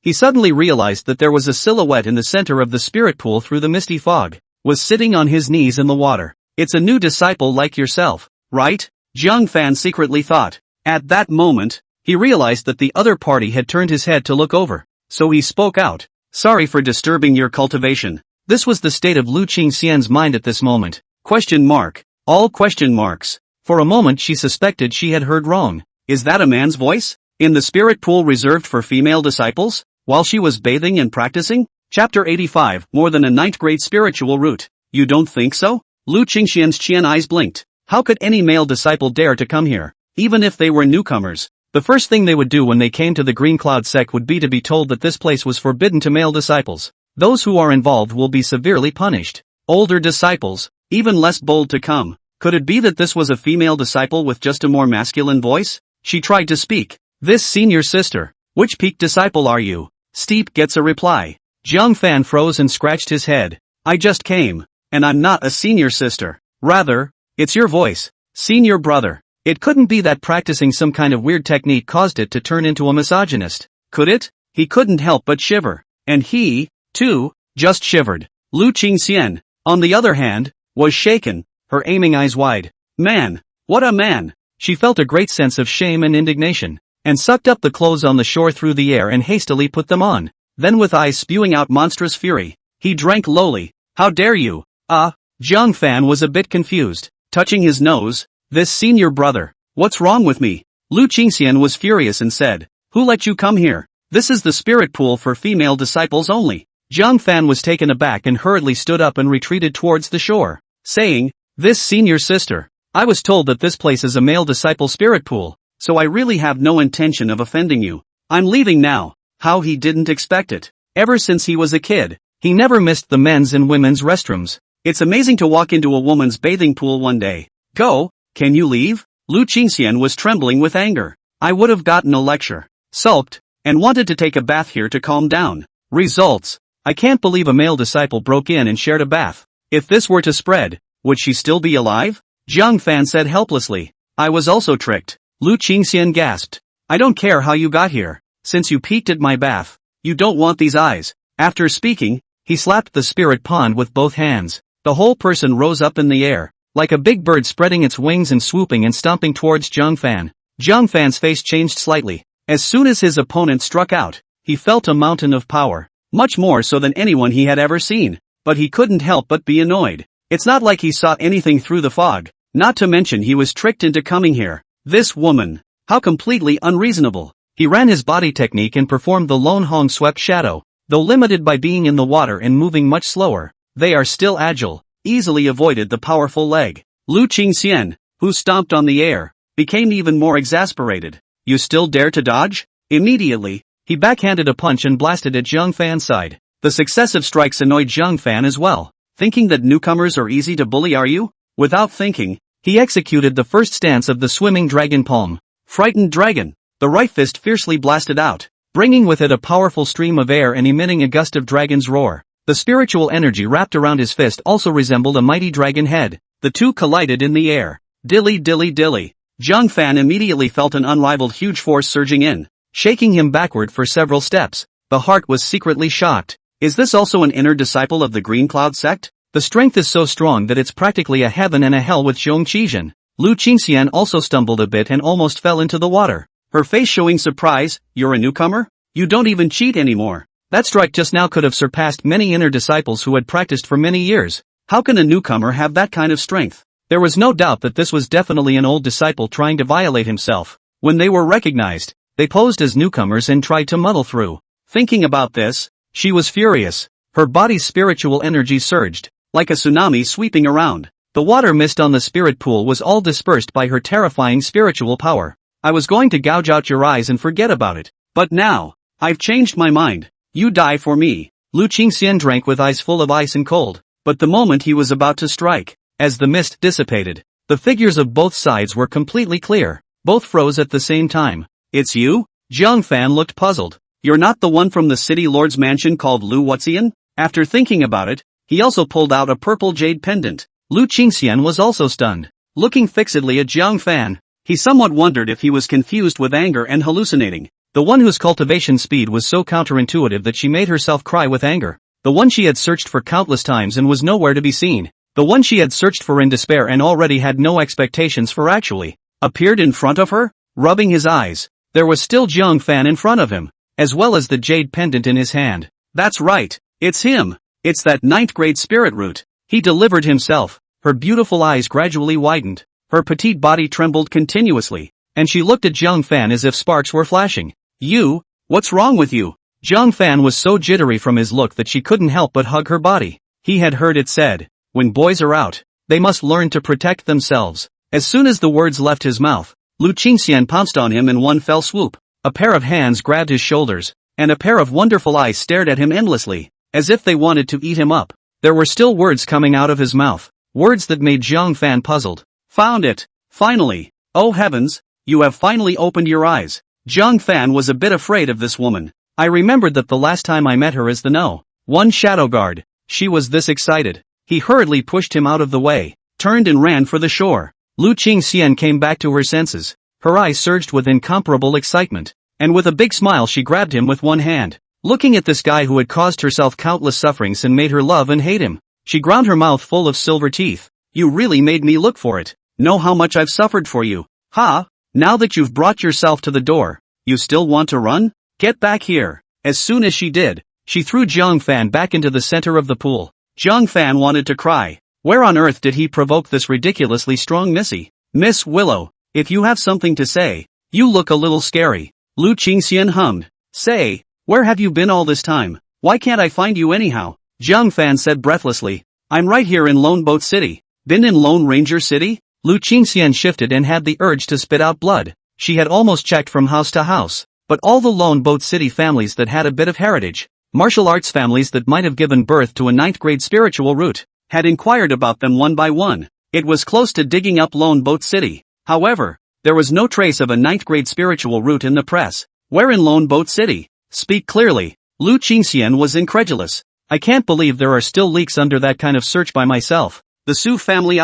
He suddenly realized that there was a silhouette in the center of the spirit pool through the misty fog. Was sitting on his knees in the water. It's a new disciple like yourself, right? Zhang Fan secretly thought. At that moment, he realized that the other party had turned his head to look over. So he spoke out. Sorry for disturbing your cultivation. This was the state of Lu Qingxian's mind at this moment. Question mark. All question marks. For a moment she suspected she had heard wrong. Is that a man's voice? In the spirit pool reserved for female disciples? While she was bathing and practicing? Chapter 85, More than a 9th grade spiritual route. You don't think so? Lu Qingxian's Qian eyes blinked. How could any male disciple dare to come here? Even if they were newcomers. The first thing they would do when they came to the Green Cloud sect would be to be told that this place was forbidden to male disciples. Those who are involved will be severely punished. Older disciples, even less bold to come. Could it be that this was a female disciple with just a more masculine voice? She tried to speak. This senior sister. Which peak disciple are you? Steep gets a reply. Zhang Fan froze and scratched his head. I just came. And I'm not a senior sister. Rather, it's your voice. Senior brother. It couldn't be that practicing some kind of weird technique caused it to turn into a misogynist. Could it? He couldn't help but shiver. And he, too, just shivered. Lu Qingxian, on the other hand, was shaken, her aiming eyes wide. Man! What a man! She felt a great sense of shame and indignation, and sucked up the clothes on the shore through the air and hastily put them on. Then with eyes spewing out monstrous fury, he drank lowly. How dare you? Zhang Fan was a bit confused, touching his nose. This senior brother. What's wrong with me? Lu Qingxian was furious and said. Who let you come here? This is the spirit pool for female disciples only. Zhang Fan was taken aback and hurriedly stood up and retreated towards the shore, saying, This senior sister. I was told that this place is a male disciple spirit pool, so I really have no intention of offending you. I'm leaving now. How he didn't expect it. Ever since he was a kid, he never missed the men's and women's restrooms. It's amazing to walk into a woman's bathing pool one day. Go, can you leave? Lu Qingxian was trembling with anger. I would have gotten a lecture, sulked, and wanted to take a bath here to calm down. Results. I can't believe a male disciple broke in and shared a bath. If this were to spread, would she still be alive? Zhang Fan said helplessly. I was also tricked. Lu Qingxian gasped. I don't care how you got here. Since you peeked at my bath, you don't want these eyes. After speaking, he slapped the spirit pond with both hands. The whole person rose up in the air, like a big bird spreading its wings and swooping and stomping towards Zhang Fan. Zhang Fan's face changed slightly. As soon as his opponent struck out, he felt a mountain of power. Much more so than anyone he had ever seen. But he couldn't help but be annoyed. It's not like he saw anything through the fog. Not to mention he was tricked into coming here. This woman. How completely unreasonable. He ran his body technique and performed the Lone Hong swept shadow. Though limited by being in the water and moving much slower, they are still agile, easily avoided the powerful leg. Lu Qingxian, who stomped on the air, became even more exasperated. You still dare to dodge? Immediately, he backhanded a punch and blasted at Zhang Fan's side. The successive strikes annoyed Zhang Fan as well. Thinking that newcomers are easy to bully, are you? Without thinking, he executed the first stance of the swimming dragon palm. Frightened dragon. The right fist fiercely blasted out, bringing with it a powerful stream of air and emitting a gust of dragon's roar. The spiritual energy wrapped around his fist also resembled a mighty dragon head. The two collided in the air. Dilly dilly dilly. Zhang Fan immediately felt an unrivaled huge force surging in, shaking him backward for several steps. The heart was secretly shocked. Is this also an inner disciple of the Green Cloud sect? The strength is so strong that it's practically a heaven and a hell with Zhong Qizhen. Lu Qingxian also stumbled a bit and almost fell into the water, her face showing surprise. You're a newcomer? You don't even cheat anymore. That strike just now could have surpassed many inner disciples who had practiced for many years. How can a newcomer have that kind of strength? There was no doubt that this was definitely an old disciple trying to violate himself. When they were recognized, they posed as newcomers and tried to muddle through. Thinking about this, she was furious. Her body's spiritual energy surged, like a tsunami sweeping around. The water mist on the spirit pool was all dispersed by her terrifying spiritual power. I was going to gouge out your eyes and forget about it. But now, I've changed my mind. You die for me. Lu Qingxian drank with eyes full of ice and cold. But the moment he was about to strike, as the mist dissipated, the figures of both sides were completely clear. Both froze at the same time. It's you? Jiang Fan looked puzzled. You're not the one from the city lord's mansion called Lu Wuxian? After thinking about it, he also pulled out a purple jade pendant. Lu Qingxian was also stunned. Looking fixedly at Jiang Fan, he somewhat wondered if he was confused with anger and hallucinating. The one whose cultivation speed was so counterintuitive that she made herself cry with anger. The one she had searched for countless times and was nowhere to be seen. The one she had searched for in despair and already had no expectations for actually appeared in front of her, rubbing his eyes. There was still Jiang Fan in front of him, as well as the jade pendant in his hand. That's right, it's him. It's that 9th grade spirit root. He delivered himself. Her beautiful eyes gradually widened. Her petite body trembled continuously, and she looked at Jiang Fan as if sparks were flashing. You? What's wrong with you? Jiang Fan was so jittery from his look that she couldn't help but hug her body. He had heard it said, when boys are out, they must learn to protect themselves. As soon as the words left his mouth, Lu Qingxian pounced on him in one fell swoop. A pair of hands grabbed his shoulders, and a pair of wonderful eyes stared at him endlessly, as if they wanted to eat him up. There were still words coming out of his mouth, words that made Jiang Fan puzzled. Found it! Finally! Oh heavens, you have finally opened your eyes. Jiang Fan was a bit afraid of this woman. I remembered that the last time I met her as the No. 1 shadow guard, she was this excited. He hurriedly pushed him out of the way, turned and ran for the shore. Lu Qingxian came back to her senses. Her eyes surged with incomparable excitement, and with a big smile she grabbed him with one hand. Looking at this guy who had caused herself countless sufferings and made her love and hate him, she ground her mouth full of silver teeth. You really made me look for it. Know how much I've suffered for you. Ha! Now that you've brought yourself to the door, you still want to run? Get back here. As soon as she did, she threw Jiang Fan back into the center of the pool. Jiang Fan wanted to cry. Where on earth did he provoke this ridiculously strong Missy? Miss Willow, if you have something to say, you look a little scary. Lu Qingxian hummed. Say, where have you been all this time? Why can't I find you anyhow? Jiang Fan said breathlessly. I'm right here in Lone Boat City. Been in Lone Ranger City? Lu Qingxian shifted and had the urge to spit out blood. She had almost checked from house to house, but all the Lone Boat City families that had a bit of heritage, martial arts families that might have given birth to a 9th grade spiritual root, had inquired about them one by one. It was close to digging up Lone Boat City. However, there was no trace of a 9th grade spiritual root in the press. Where in Lone Boat City? Speak clearly. Lu Qingxian was incredulous. I can't believe there are still leaks under that kind of search by myself. The Su family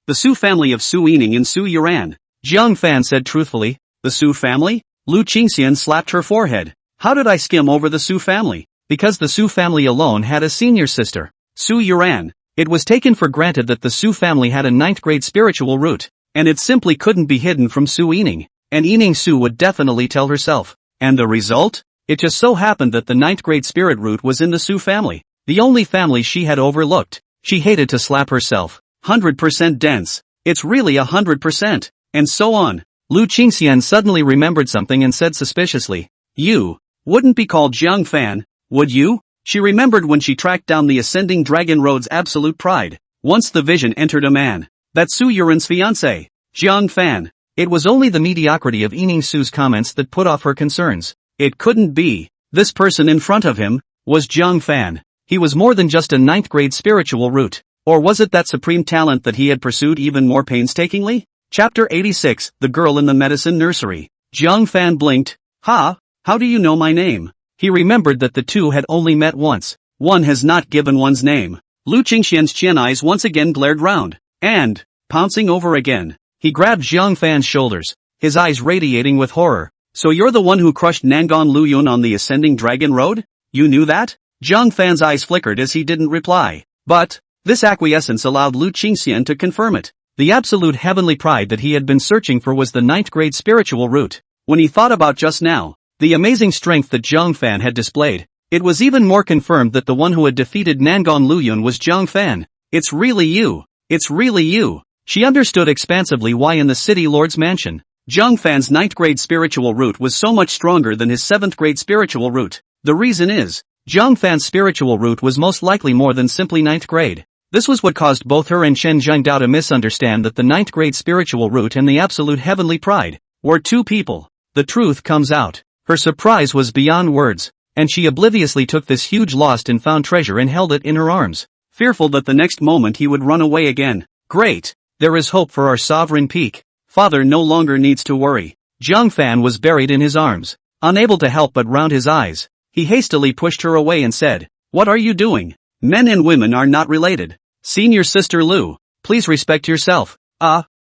the Su family of Su Yining and Su Yuran. Jiang Fan said truthfully. The Su family? Lu Qingxian slapped her forehead. How did I skim over the Su family? Because the Su family alone had a senior sister, Su Yuran. It was taken for granted that the Su family had a 9th grade spiritual root, and it simply couldn't be hidden from Su Yining, and Yining Su would definitely tell herself. And the result? It just so happened that the 9th grade spirit root was in the Su family, the only family she had overlooked. She hated to slap herself. 100% dense. It's really 100%. And so on. Lu Qingxian suddenly remembered something and said suspiciously. You wouldn't be called Jiang Fan, would you? She remembered when she tracked down the ascending dragon road's absolute pride. Once the vision entered a man. That's Su Yuran's fiancé, Jiang Fan. It was only the mediocrity of Yining Su's comments that put off her concerns. It couldn't be. This person in front of him was Jiang Fan. He was more than just a 9th grade spiritual root. Or was it that supreme talent that he had pursued even more painstakingly? Chapter 86, The Girl in the Medicine Nursery. Jiang Fan blinked. Ha! How do you know my name? He remembered that the two had only met once. One has not given one's name. Lu Qingxian's chin eyes once again glared round. And, pouncing over again, he grabbed Jiang Fan's shoulders, his eyes radiating with horror. So you're the one who crushed Nangon Luyun on the ascending dragon road? You knew that? Jiang Fan's eyes flickered as he didn't reply. But this acquiescence allowed Lu Qingxian to confirm it. The absolute heavenly pride that he had been searching for was the 9th grade spiritual root. When he thought about just now, the amazing strength that Zhang Fan had displayed. It was even more confirmed that the one who had defeated Nangon Luyun was Zhang Fan. It's really you. It's really you. She understood expansively why in the city lord's mansion, Zhang Fan's 9th grade spiritual root was so much stronger than his 7th grade spiritual root. The reason is, Zhang Fan's spiritual root was most likely more than simply 9th grade. This was what caused both her and Shen Zhengdao to misunderstand that the 9th grade spiritual root and the absolute heavenly pride were two people. The truth comes out. Her surprise was beyond words, and she obliviously took this huge lost and found treasure and held it in her arms, fearful that the next moment he would run away again. Great! There is hope for our sovereign peak. Father no longer needs to worry. Zhang Fan was buried in his arms, unable to help but round his eyes. He hastily pushed her away and said, "What are you doing? Men and women are not related. Senior sister Lu, please respect yourself."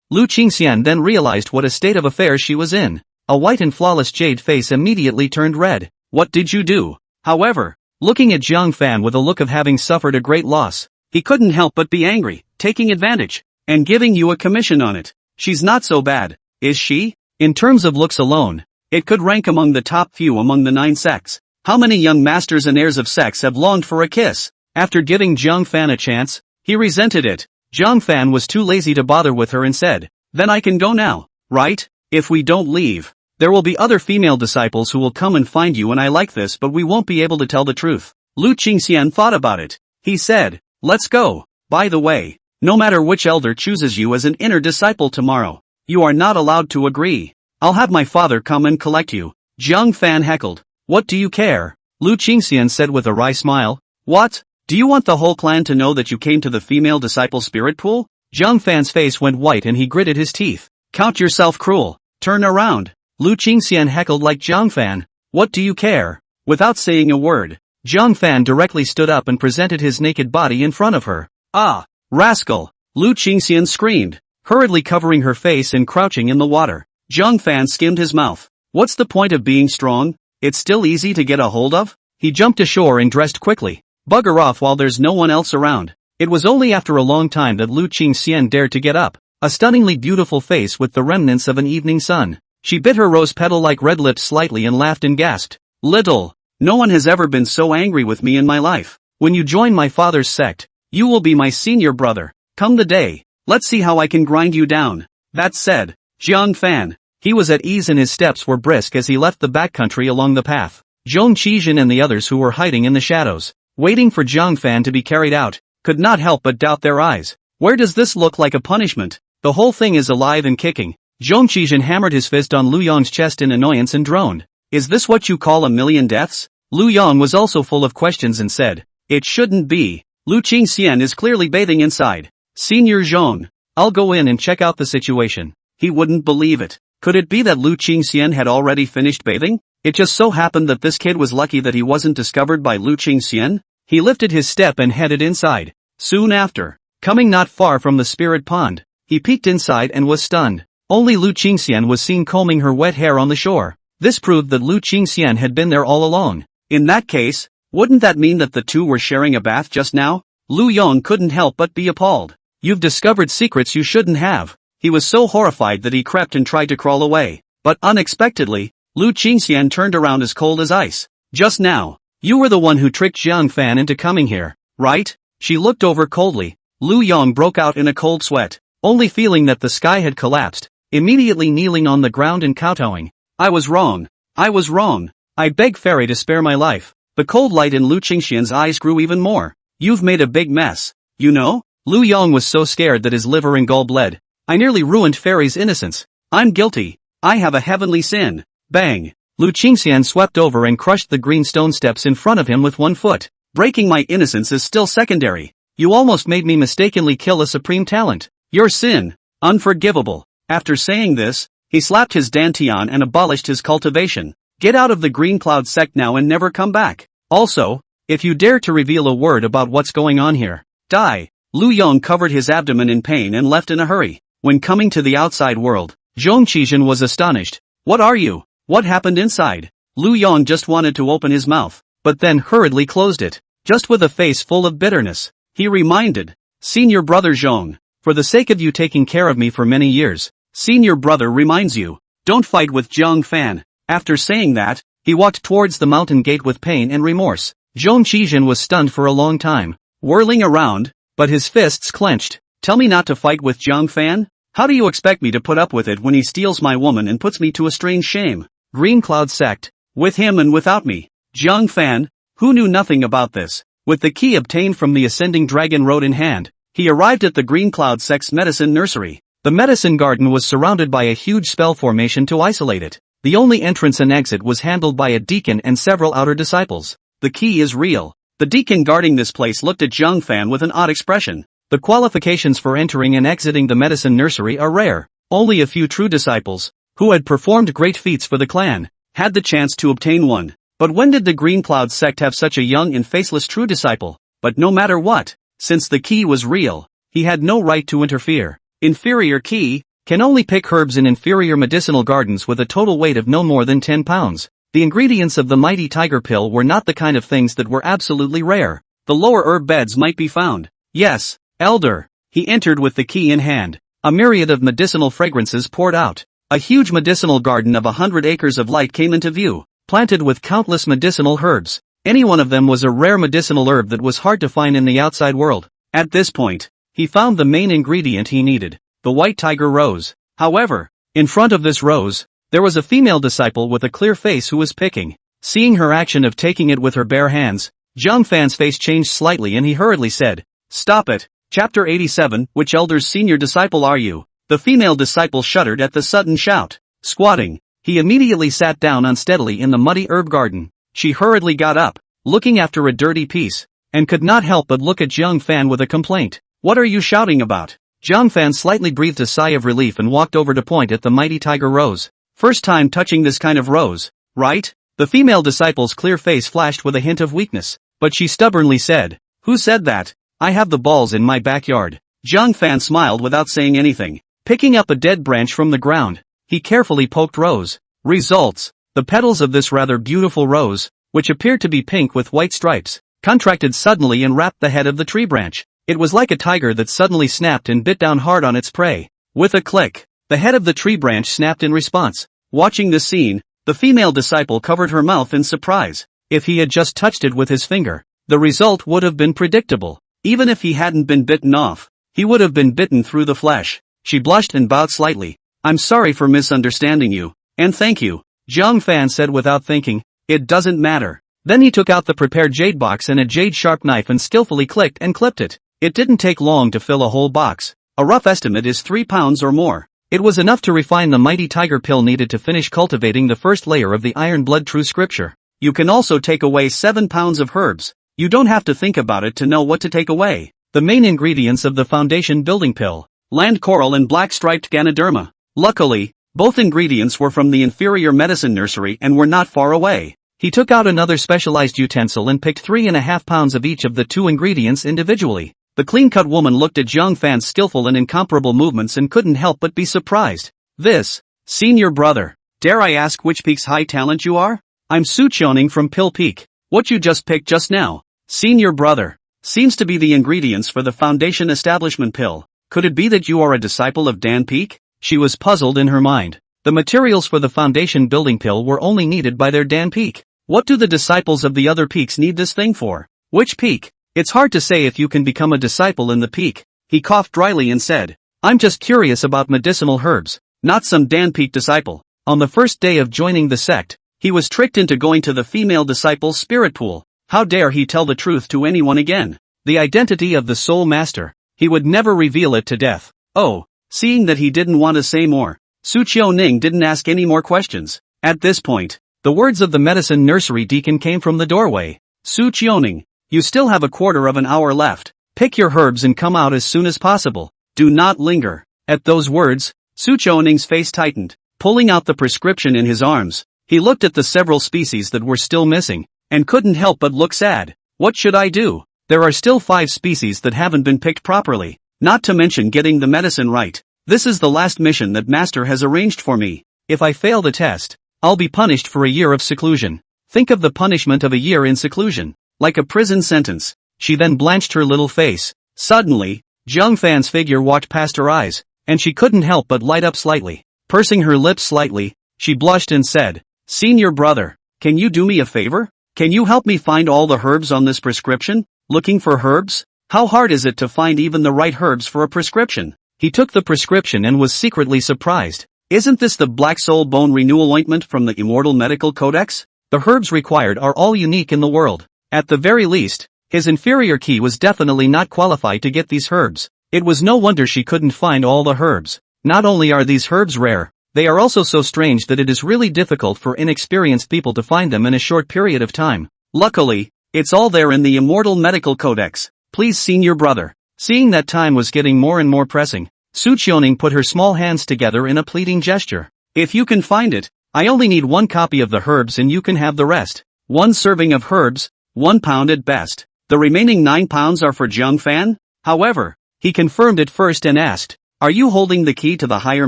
Lu Qingxian then realized what a state of affairs she was in. A white and flawless jade face immediately turned red. What did you do? However, looking at Zhang Fan with a look of having suffered a great loss, he couldn't help but be angry, taking advantage, and giving you a commission on it. She's not so bad, is she? In terms of looks alone, it could rank among the top few among the 9 sects. How many young masters and heirs of sects have longed for a kiss? After giving Zhang Fan a chance, he resented it. Zhang Fan was too lazy to bother with her and said, "Then I can go now, right? If we don't leave, there will be other female disciples who will come and find you, and I like this, but we won't be able to tell the truth." Lu Qingxian thought about it. He said, "Let's go. By the way, no matter which elder chooses you as an inner disciple tomorrow, you are not allowed to agree. I'll have my father come and collect you." Zhang Fan heckled. "What do you care?" Lu Qingxian said with a wry smile. "What? Do you want the whole clan to know that you came to the female disciple spirit pool?" Zhang Fan's face went white and he gritted his teeth. "Count yourself cruel. Turn around." Lu Qingxian heckled like Zhang Fan. "What do you care?" Without saying a word, Zhang Fan directly stood up and presented his naked body in front of her. "Ah, rascal!" Lu Qingxian screamed, hurriedly covering her face and crouching in the water. Zhang Fan skimmed his mouth. "What's the point of being strong? It's still easy to get a hold of?" He jumped ashore and dressed quickly. "Bugger off while there's no one else around." It was only after a long time that Lu Qingxian dared to get up, a stunningly beautiful face with the remnants of an evening sun. She bit her rose petal-like red lips slightly and laughed and gasped. "Little, no one has ever been so angry with me in my life. When you join my father's sect, you will be my senior brother. Come the day, let's see how I can grind you down." That said, Zhang Fan, he was at ease and his steps were brisk as he left the backcountry along the path. Zhong Qijin and the others who were hiding in the shadows, waiting for Zhang Fan to be carried out, could not help but doubt their eyes. Where does this look like a punishment? The whole thing is alive and kicking. Zhong Qijin hammered his fist on Lu Yong's chest in annoyance and droned. "Is this what you call a million deaths?" Lu Yong was also full of questions and said, "It shouldn't be. Lu Qingxian is clearly bathing inside." "Senior Zhong, I'll go in and check out the situation." He wouldn't believe it. Could it be that Lu Qingxian had already finished bathing? It just so happened that this kid was lucky that he wasn't discovered by Lu Qingxian. He lifted his step and headed inside. Soon after, coming not far from the spirit pond, he peeked inside and was stunned. Only Lu Qingxian was seen combing her wet hair on the shore. This proved that Lu Qingxian had been there all along. In that case, wouldn't that mean that the two were sharing a bath just now? Lu Yong couldn't help but be appalled. "You've discovered secrets you shouldn't have." He was so horrified that he crept and tried to crawl away. But unexpectedly, Lu Qingxian turned around as cold as ice. "Just now, you were the one who tricked Zhang Fan into coming here, right?" She looked over coldly. Lu Yong broke out in a cold sweat, only feeling that the sky had collapsed, immediately kneeling on the ground and kowtowing. "I was wrong. I was wrong. I beg Fairy to spare my life." The cold light in Lu Qingxian's eyes grew even more. "You've made a big mess, you know?" Lu Yong was so scared that his liver and gall bled. "I nearly ruined Fairy's innocence. I'm guilty. I have a heavenly sin." Bang! Lu Qingxian swept over and crushed the green stone steps in front of him with one foot. "Breaking my innocence is still secondary. You almost made me mistakenly kill a supreme talent. Your sin, unforgivable." After saying this, he slapped his dantian and abolished his cultivation. "Get out of the Green Cloud sect now and never come back. Also, if you dare to reveal a word about what's going on here, die." Lu Yong covered his abdomen in pain and left in a hurry. When coming to the outside world, Zhong Qijin was astonished. "What are you? What happened inside?" Lu Yong just wanted to open his mouth, but then hurriedly closed it, just with a face full of bitterness. He reminded, "Senior brother Zhong, for the sake of you taking care of me for many years, senior brother reminds you, don't fight with Zhang Fan." After saying that, He walked towards the mountain gate with pain and remorse. Zhong Qizhen was stunned for a long time, whirling around, but his fists clenched. Tell me not to fight with Zhang Fan? How do you expect me to put up with it when he steals my woman and puts me to a strange shame? Green Cloud sect. With him and without me. Zhang Fan, who knew nothing about this, with the key obtained from the Ascending Dragon Road in hand, he arrived at the Green Cloud sect's medicine nursery. The medicine garden was surrounded by a huge spell formation to isolate it. The only entrance and exit was handled by a deacon and several outer disciples. The key is real. The deacon guarding this place looked at Zhang Fan with an odd expression. The qualifications for entering and exiting the medicine nursery are rare. Only a few true disciples, who had performed great feats for the clan, had the chance to obtain one. But when did the Green Cloud sect have such a young and faceless true disciple? But no matter what, since the key was real, he had no right to interfere. Inferior key, can only pick herbs in inferior medicinal gardens with a total weight of no more than 10 pounds. The ingredients of the mighty tiger pill were not the kind of things that were absolutely rare. The lower herb beds might be found. Yes, elder. He entered with the key in hand. A myriad of medicinal fragrances poured out. A huge medicinal garden of 100 acres of light came into view, planted with countless medicinal herbs. Any one of them was a rare medicinal herb that was hard to find in the outside world. At this point, he found the main ingredient he needed, the white tiger rose. However, in front of this rose, there was a female disciple with a clear face who was picking. Seeing her action of taking it with her bare hands, Zhang Fan's face changed slightly and he hurriedly said, "Stop it." Chapter 87, Which elder's senior disciple are you? The female disciple shuddered at the sudden shout. Squatting, he immediately sat down unsteadily in the muddy herb garden. She hurriedly got up, looking after a dirty piece, and could not help but look at Zhang Fan with a complaint. What are you shouting about? Zhang Fan slightly breathed a sigh of relief and walked over to point at the mighty tiger rose. First time touching this kind of rose, right? The female disciple's clear face flashed with a hint of weakness, but she stubbornly said, "Who said that? I have the balls in my backyard." Zhang Fan smiled without saying anything. Picking up a dead branch from the ground, he carefully poked rose. Results. The petals of this rather beautiful rose, which appeared to be pink with white stripes, contracted suddenly and wrapped the head of the tree branch. It was like a tiger that suddenly snapped and bit down hard on its prey. With a click, the head of the tree branch snapped in response. Watching this scene, the female disciple covered her mouth in surprise. If he had just touched it with his finger, the result would have been predictable. Even if he hadn't been bitten off, he would have been bitten through the flesh. She blushed and bowed slightly. "I'm sorry for misunderstanding you, and thank you," Zhang Fan said without thinking. "It doesn't matter." Then he took out the prepared jade box and a jade sharp knife and skillfully clicked and clipped it. It didn't take long to fill a whole box. A rough estimate is 3 pounds or more. It was enough to refine the mighty tiger pill needed to finish cultivating the first layer of the iron blood true scripture. You can also take away 7 pounds of herbs. You don't have to think about it to know what to take away. The main ingredients of the foundation building pill: land coral and black striped ganoderma. Luckily, both ingredients were from the inferior medicine nursery and were not far away. He took out another specialized utensil and picked 3.5 pounds of each of the 2 ingredients individually. The clean-cut woman looked at Zhang Fan's skillful and incomparable movements and couldn't help but be surprised. "This, senior brother, dare I ask which peak's high talent you are?" "I'm Su Qiaoning from Pill Peak. What you just picked just now, senior brother, seems to be the ingredients for the foundation establishment pill. Could it be that you are a disciple of Dan Peak?" She was puzzled in her mind. The materials for the foundation building pill were only needed by their Dan Peak. What do the disciples of the other peaks need this thing for? Which peak? It's hard to say if you can become a disciple in the peak. He coughed dryly and said, "I'm just curious about medicinal herbs, not some Dan Peak disciple." On the first day of joining the sect, he was tricked into going to the female disciple's spirit pool. How dare he tell the truth to anyone again? The identity of the soul master. He would never reveal it to death. Oh, seeing that he didn't want to say more, Su Qiaoning didn't ask any more questions. At this point, the words of the medicine nursery deacon came from the doorway. "Su Qiaoning, you still have a quarter of an hour left. Pick your herbs and come out as soon as possible. Do not linger." At those words, Su Qiaoning's face tightened. Pulling out the prescription in his arms, he looked at the several species that were still missing, and couldn't help but look sad. "What should I do? There are still 5 species that haven't been picked properly, not to mention getting the medicine right. This is the last mission that Master has arranged for me. If I fail the test, I'll be punished for a year of seclusion. Think of the punishment of a year in seclusion. Like a prison sentence." She then blanched her little face. Suddenly, Zhang Fan's figure walked past her eyes, and she couldn't help but light up slightly. Pursing her lips slightly, she blushed and said, "Senior brother, can you do me a favor? Can you help me find all the herbs on this prescription? Looking for herbs? How hard is it to find even the right herbs for a prescription? He took the prescription and was secretly surprised. Isn't this the Black Soul Bone Renewal Ointment from the Immortal Medical Codex? The herbs required are all unique in the world. At the very least, his inferior key was definitely not qualified to get these herbs. It was no wonder she couldn't find all the herbs. Not only are these herbs rare, they are also so strange that it is really difficult for inexperienced people to find them in a short period of time. Luckily, it's all there in the Immortal Medical Codex. Please, senior brother. Seeing that time was getting more and more pressing, Su Qiuning put her small hands together in a pleading gesture. If you can find it, I only need 1 copy of the herbs and you can have the rest. 1 serving of herbs, 1 pound at best. The remaining 9 pounds are for Jiang Fan? However, he confirmed it first and asked, are you holding the key to the higher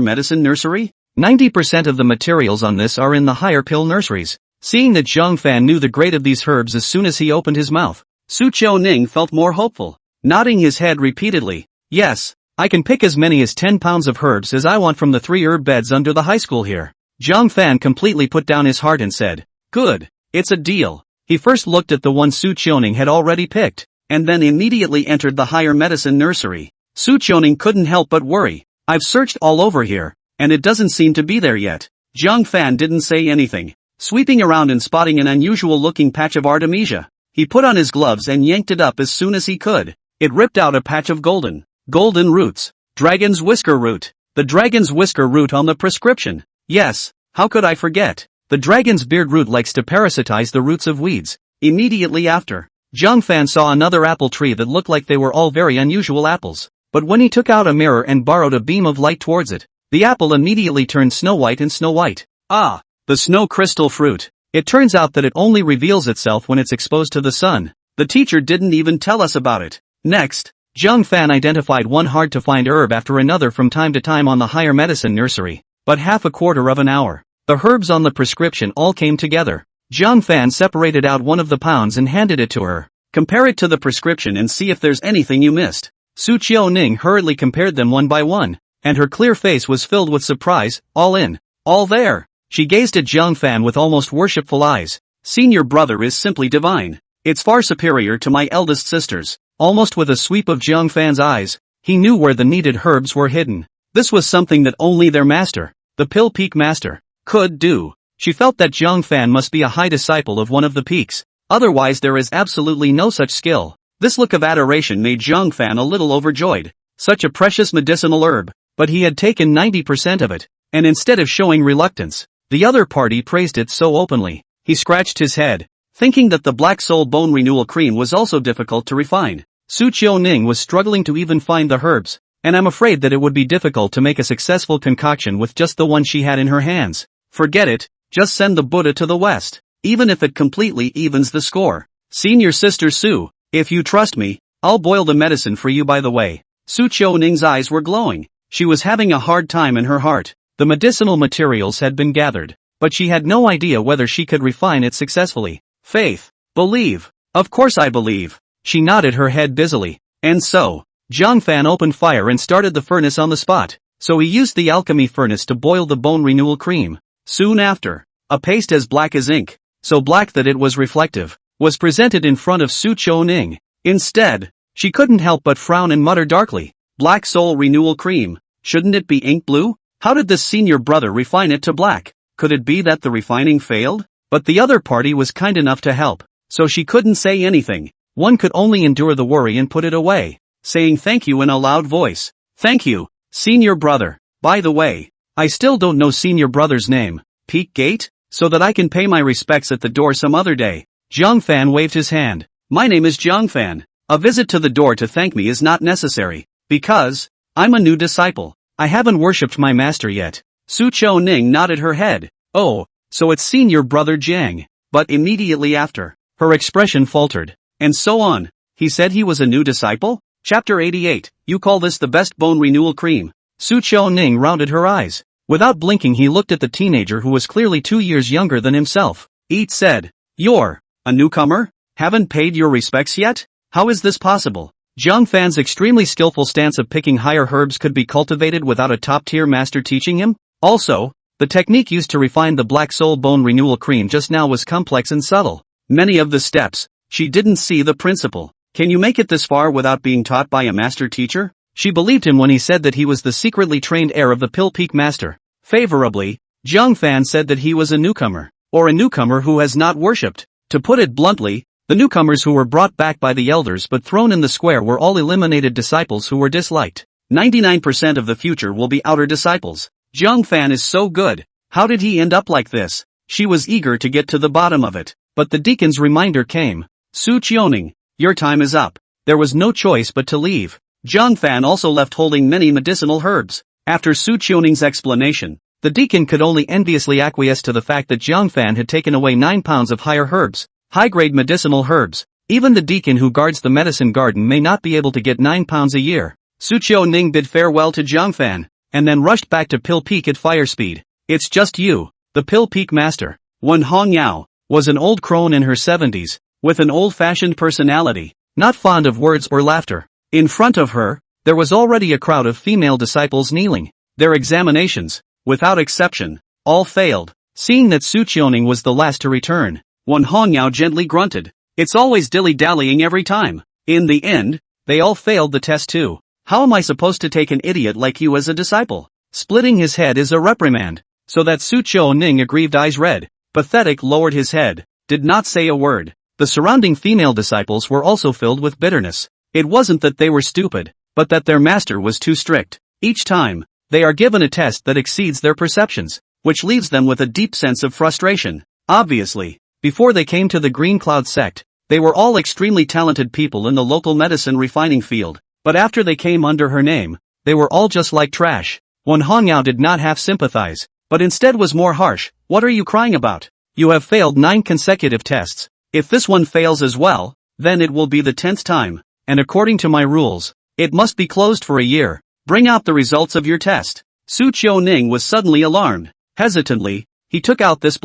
medicine nursery? 90% of the materials on this are in the higher pill nurseries. Seeing that Jiang Fan knew the grade of these herbs as soon as he opened his mouth, Su Qiuning felt more hopeful, nodding his head repeatedly. Yes, I can pick as many as 10 pounds of herbs as I want from the 3 herb beds under the high school here. Jiang Fan completely put down his heart and said, good, it's a deal. He first looked at the one Su Qiuning had already picked, and then immediately entered the higher medicine nursery. Su Qiuning couldn't help but worry. I've searched all over here, and it doesn't seem to be there yet. Jiang Fan didn't say anything, sweeping around and spotting an unusual looking patch of artemisia. He put on his gloves and yanked it up as soon as he could. It ripped out a patch of golden roots. Dragon's whisker root. The dragon's whisker root on the prescription. Yes, how could I forget? The dragon's beard root likes to parasitize the roots of weeds. Immediately after, Jiang Fan saw another apple tree that looked like they were all very unusual apples. But when he took out a mirror and borrowed a beam of light towards it, the apple immediately turned snow white and snow white. Ah, the snow crystal fruit. It turns out that it only reveals itself when it's exposed to the sun. The teacher didn't even tell us about it. Next, Jiang Fan identified one hard-to-find herb after another from time to time on the higher medicine nursery. But half a quarter of an hour, the herbs on the prescription all came together. Jiang Fan separated out 1 of the pounds and handed it to her. Compare it to the prescription and see if there's anything you missed. Su Qiuning hurriedly compared them one by one, and her clear face was filled with surprise. All in, all there. She gazed at Jiang Fan with almost worshipful eyes. Senior brother is simply divine. It's far superior to my eldest sisters. Almost with a sweep of Jiang Fan's eyes, he knew where the needed herbs were hidden. This was something that only their master, the Pill Peak Master, could do. She felt that Jiang Fan must be a high disciple of one of the peaks. Otherwise there is absolutely no such skill. This look of adoration made Jiang Fan a little overjoyed. Such a precious medicinal herb, but he had taken 90% of it, and instead of showing reluctance, the other party praised it so openly. He scratched his head, thinking that the Black Soul Bone Renewal Cream was also difficult to refine. Su Qiuning was struggling to even find the herbs, and I'm afraid that it would be difficult to make a successful concoction with just the one she had in her hands. Forget it, just send the Buddha to the west, even if it completely evens the score. Senior sister Su, if you trust me, I'll boil the medicine for you. By the way. Su Qiuning's eyes were glowing. She was having a hard time in her heart. The medicinal materials had been gathered, but she had no idea whether she could refine it successfully. Faith. Believe. Of course I believe. She nodded her head busily. And so, Jiang Fan opened fire and started the furnace on the spot. So he used the alchemy furnace to boil the bone renewal cream. Soon after, a paste as black as ink, so black that it was reflective, was presented in front of Su Qiuning. Instead, she couldn't help but frown and mutter darkly. Black Soul Renewal Cream. Shouldn't it be ink blue? How did this senior brother refine it to black? Could it be that the refining failed? But the other party was kind enough to help, so she couldn't say anything. One could only endure the worry and put it away, saying thank you in a loud voice. Thank you, senior brother. By the way, I still don't know senior brother's name. Peak Gate? So that I can pay my respects at the door some other day. Jiang Fan waved his hand. My name is Jiang Fan. A visit to the door to thank me is not necessary, because I'm a new disciple. I haven't worshipped my master yet. Su Qiuning nodded her head. Oh, so it's senior brother Jiang. But immediately after, her expression faltered. And so on. He said he was a new disciple? Chapter 88. You call this the best bone renewal cream? Su Qiuning rounded her eyes. Without blinking he looked at the teenager who was clearly 2 years younger than himself. Eat said. You're a newcomer? Haven't paid your respects yet? How is this possible? Jiang Fan's extremely skillful stance of picking higher herbs could be cultivated without a top-tier master teaching him? Also, The technique used to refine the black soul bone renewal cream just now was complex and subtle. Many of the steps, she didn't see the principle. Can you make it this far without being taught by a master teacher? She believed him when he said that he was the secretly trained heir of the Pill Peak Master. Favorably, Jiang Fan said that he was a newcomer, or a newcomer who has not worshipped. To put it bluntly, the newcomers who were brought back by the elders but thrown in the square were all eliminated disciples who were disliked. 99% of the future will be outer disciples. Jiang Fan is so good. How did he end up like this? She was eager to get to the bottom of it, but the deacon's reminder came. Su Qiuning, your time is up. There was no choice but to leave. Jiang Fan also left holding many medicinal herbs. After Su Qiuning's explanation, the deacon could only enviously acquiesce to the fact that Jiang Fan had taken away 9 pounds of higher herbs, high-grade medicinal herbs. Even the deacon who guards the medicine garden may not be able to get 9 pounds a year. Su Qiuning bid farewell to Jiang Fan, and then rushed back to Pill Peak at fire speed. It's just you, the Pill Peak Master. Wen Hongyao was an old crone in her 70s, with an old-fashioned personality, not fond of words or laughter. In front of her, there was already a crowd of female disciples kneeling. Their examinations, without exception, all failed. Seeing that Su Qiuning was the last to return, Wen Hongyao gently grunted. It's always dilly-dallying every time. In the end, they all failed the test too. How am I supposed to take an idiot like you as a disciple? Splitting his head is a reprimand. So that Su Qiuning aggrieved eyes red, pathetic lowered his head, did not say a word. The surrounding female disciples were also filled with bitterness. It wasn't that they were stupid, but that their master was too strict. Each time, they are given a test that exceeds their perceptions, which leaves them with a deep sense of frustration. Obviously, before they came to the Green Cloud sect, they were all extremely talented people in the local medicine refining field, but after they came under her name, they were all just like trash. Wen Hongyao did not half sympathize, but instead was more harsh. What are you crying about? You have failed 9 consecutive tests. If this one fails as well, then it will be the 10th time, and according to my rules, it must be closed for a year. Bring out the results of your test. Su Qiuning was suddenly alarmed. Hesitantly, he took out this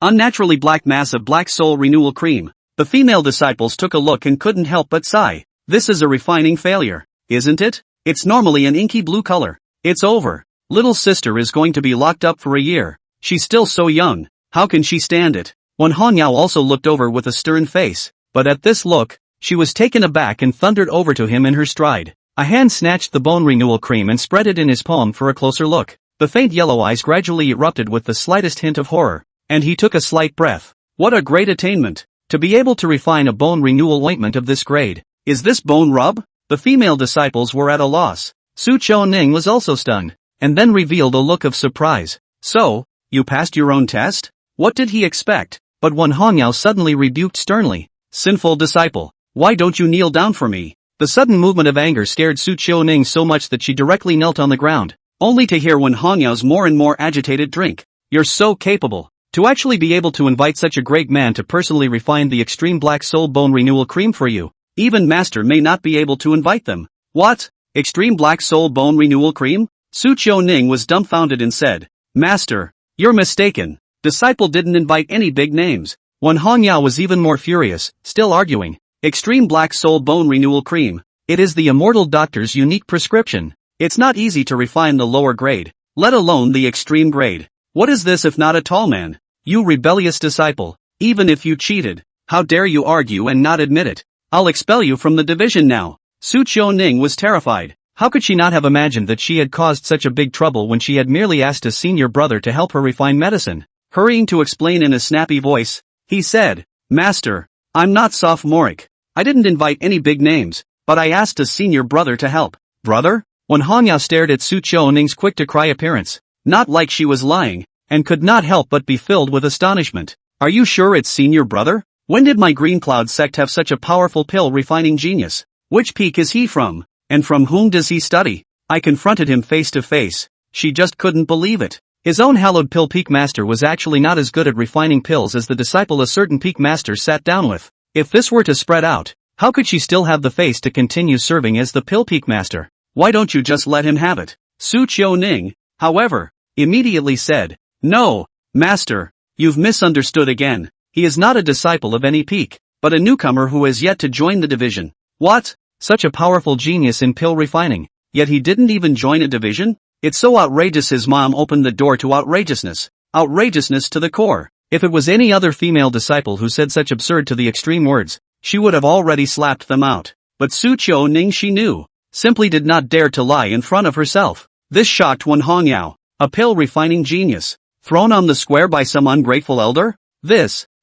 unnaturally black mass of black soul renewal cream. The female disciples took a look and couldn't help but sigh. This is a refining failure, isn't it? It's normally an inky blue color. It's over. Little sister is going to be locked up for a year. She's still so young. How can she stand it? Wen Hongyao also looked over with a stern face, but at this look, she was taken aback and thundered over to him in her stride. A hand snatched the bone renewal cream and spread it in his palm for a closer look. The faint yellow eyes gradually erupted with the slightest hint of horror, and he took a slight breath. What a great attainment! To be able to refine a bone renewal ointment of this grade. Is this bone rub? The female disciples were at a loss. Su Qiuning was also stunned, and then revealed a look of surprise. So, you passed your own test? What did he expect? But Wen Hongyao suddenly rebuked sternly. Sinful disciple, why don't you kneel down for me? The sudden movement of anger scared Su Qiuning so much that she directly knelt on the ground, only to hear Wen Hongyao's more and more agitated drink. You're so capable. To actually be able to invite such a great man to personally refine the extreme black soul bone renewal cream for you. Even master may not be able to invite them. What? Extreme black soul bone renewal cream? Su Qiuning was dumbfounded and said, Master, you're mistaken. Disciple didn't invite any big names. Wen Hongyao was even more furious, still arguing. Extreme black soul bone renewal cream. It is the immortal doctor's unique prescription. It's not easy to refine the lower grade, let alone the extreme grade. What is this if not a tall man? You rebellious disciple, even if you cheated, how dare you argue and not admit it? I'll expel you from the division now. Su Qiuning was terrified. How could she not have imagined that she had caused such a big trouble when she had merely asked a senior brother to help her refine medicine? Hurrying to explain in a snappy voice, he said, Master, I'm not sophomoric. I didn't invite any big names, but I asked a senior brother to help. Brother? Wen Hongyao stared at Su Qiuning's quick-to-cry appearance, not like she was lying, and could not help but be filled with astonishment. Are you sure it's senior brother? When did my Green Cloud sect have such a powerful pill-refining genius? Which peak is he from? And from whom does he study? I confronted him face to face. She just couldn't believe it. His own hallowed pill peak master was actually not as good at refining pills as the disciple a certain peak master sat down with. If this were to spread out, how could she still have the face to continue serving as the pill peak master? Why don't you just let him have it? Su Qiuning, however, immediately said, No, master, you've misunderstood again. He is not a disciple of any peak, but a newcomer who has yet to join the division. What? Such a powerful genius in pill refining, yet he didn't even join a division? It's so outrageous. His mom opened the door to outrageousness. Outrageousness to the core. If it was any other female disciple who said such absurd to the extreme words, she would have already slapped them out. But Su Chou Ning, she knew, simply did not dare to lie in front of herself. This shocked Wen Hongyao, a pill refining genius. Thrown on the square by some ungrateful elder?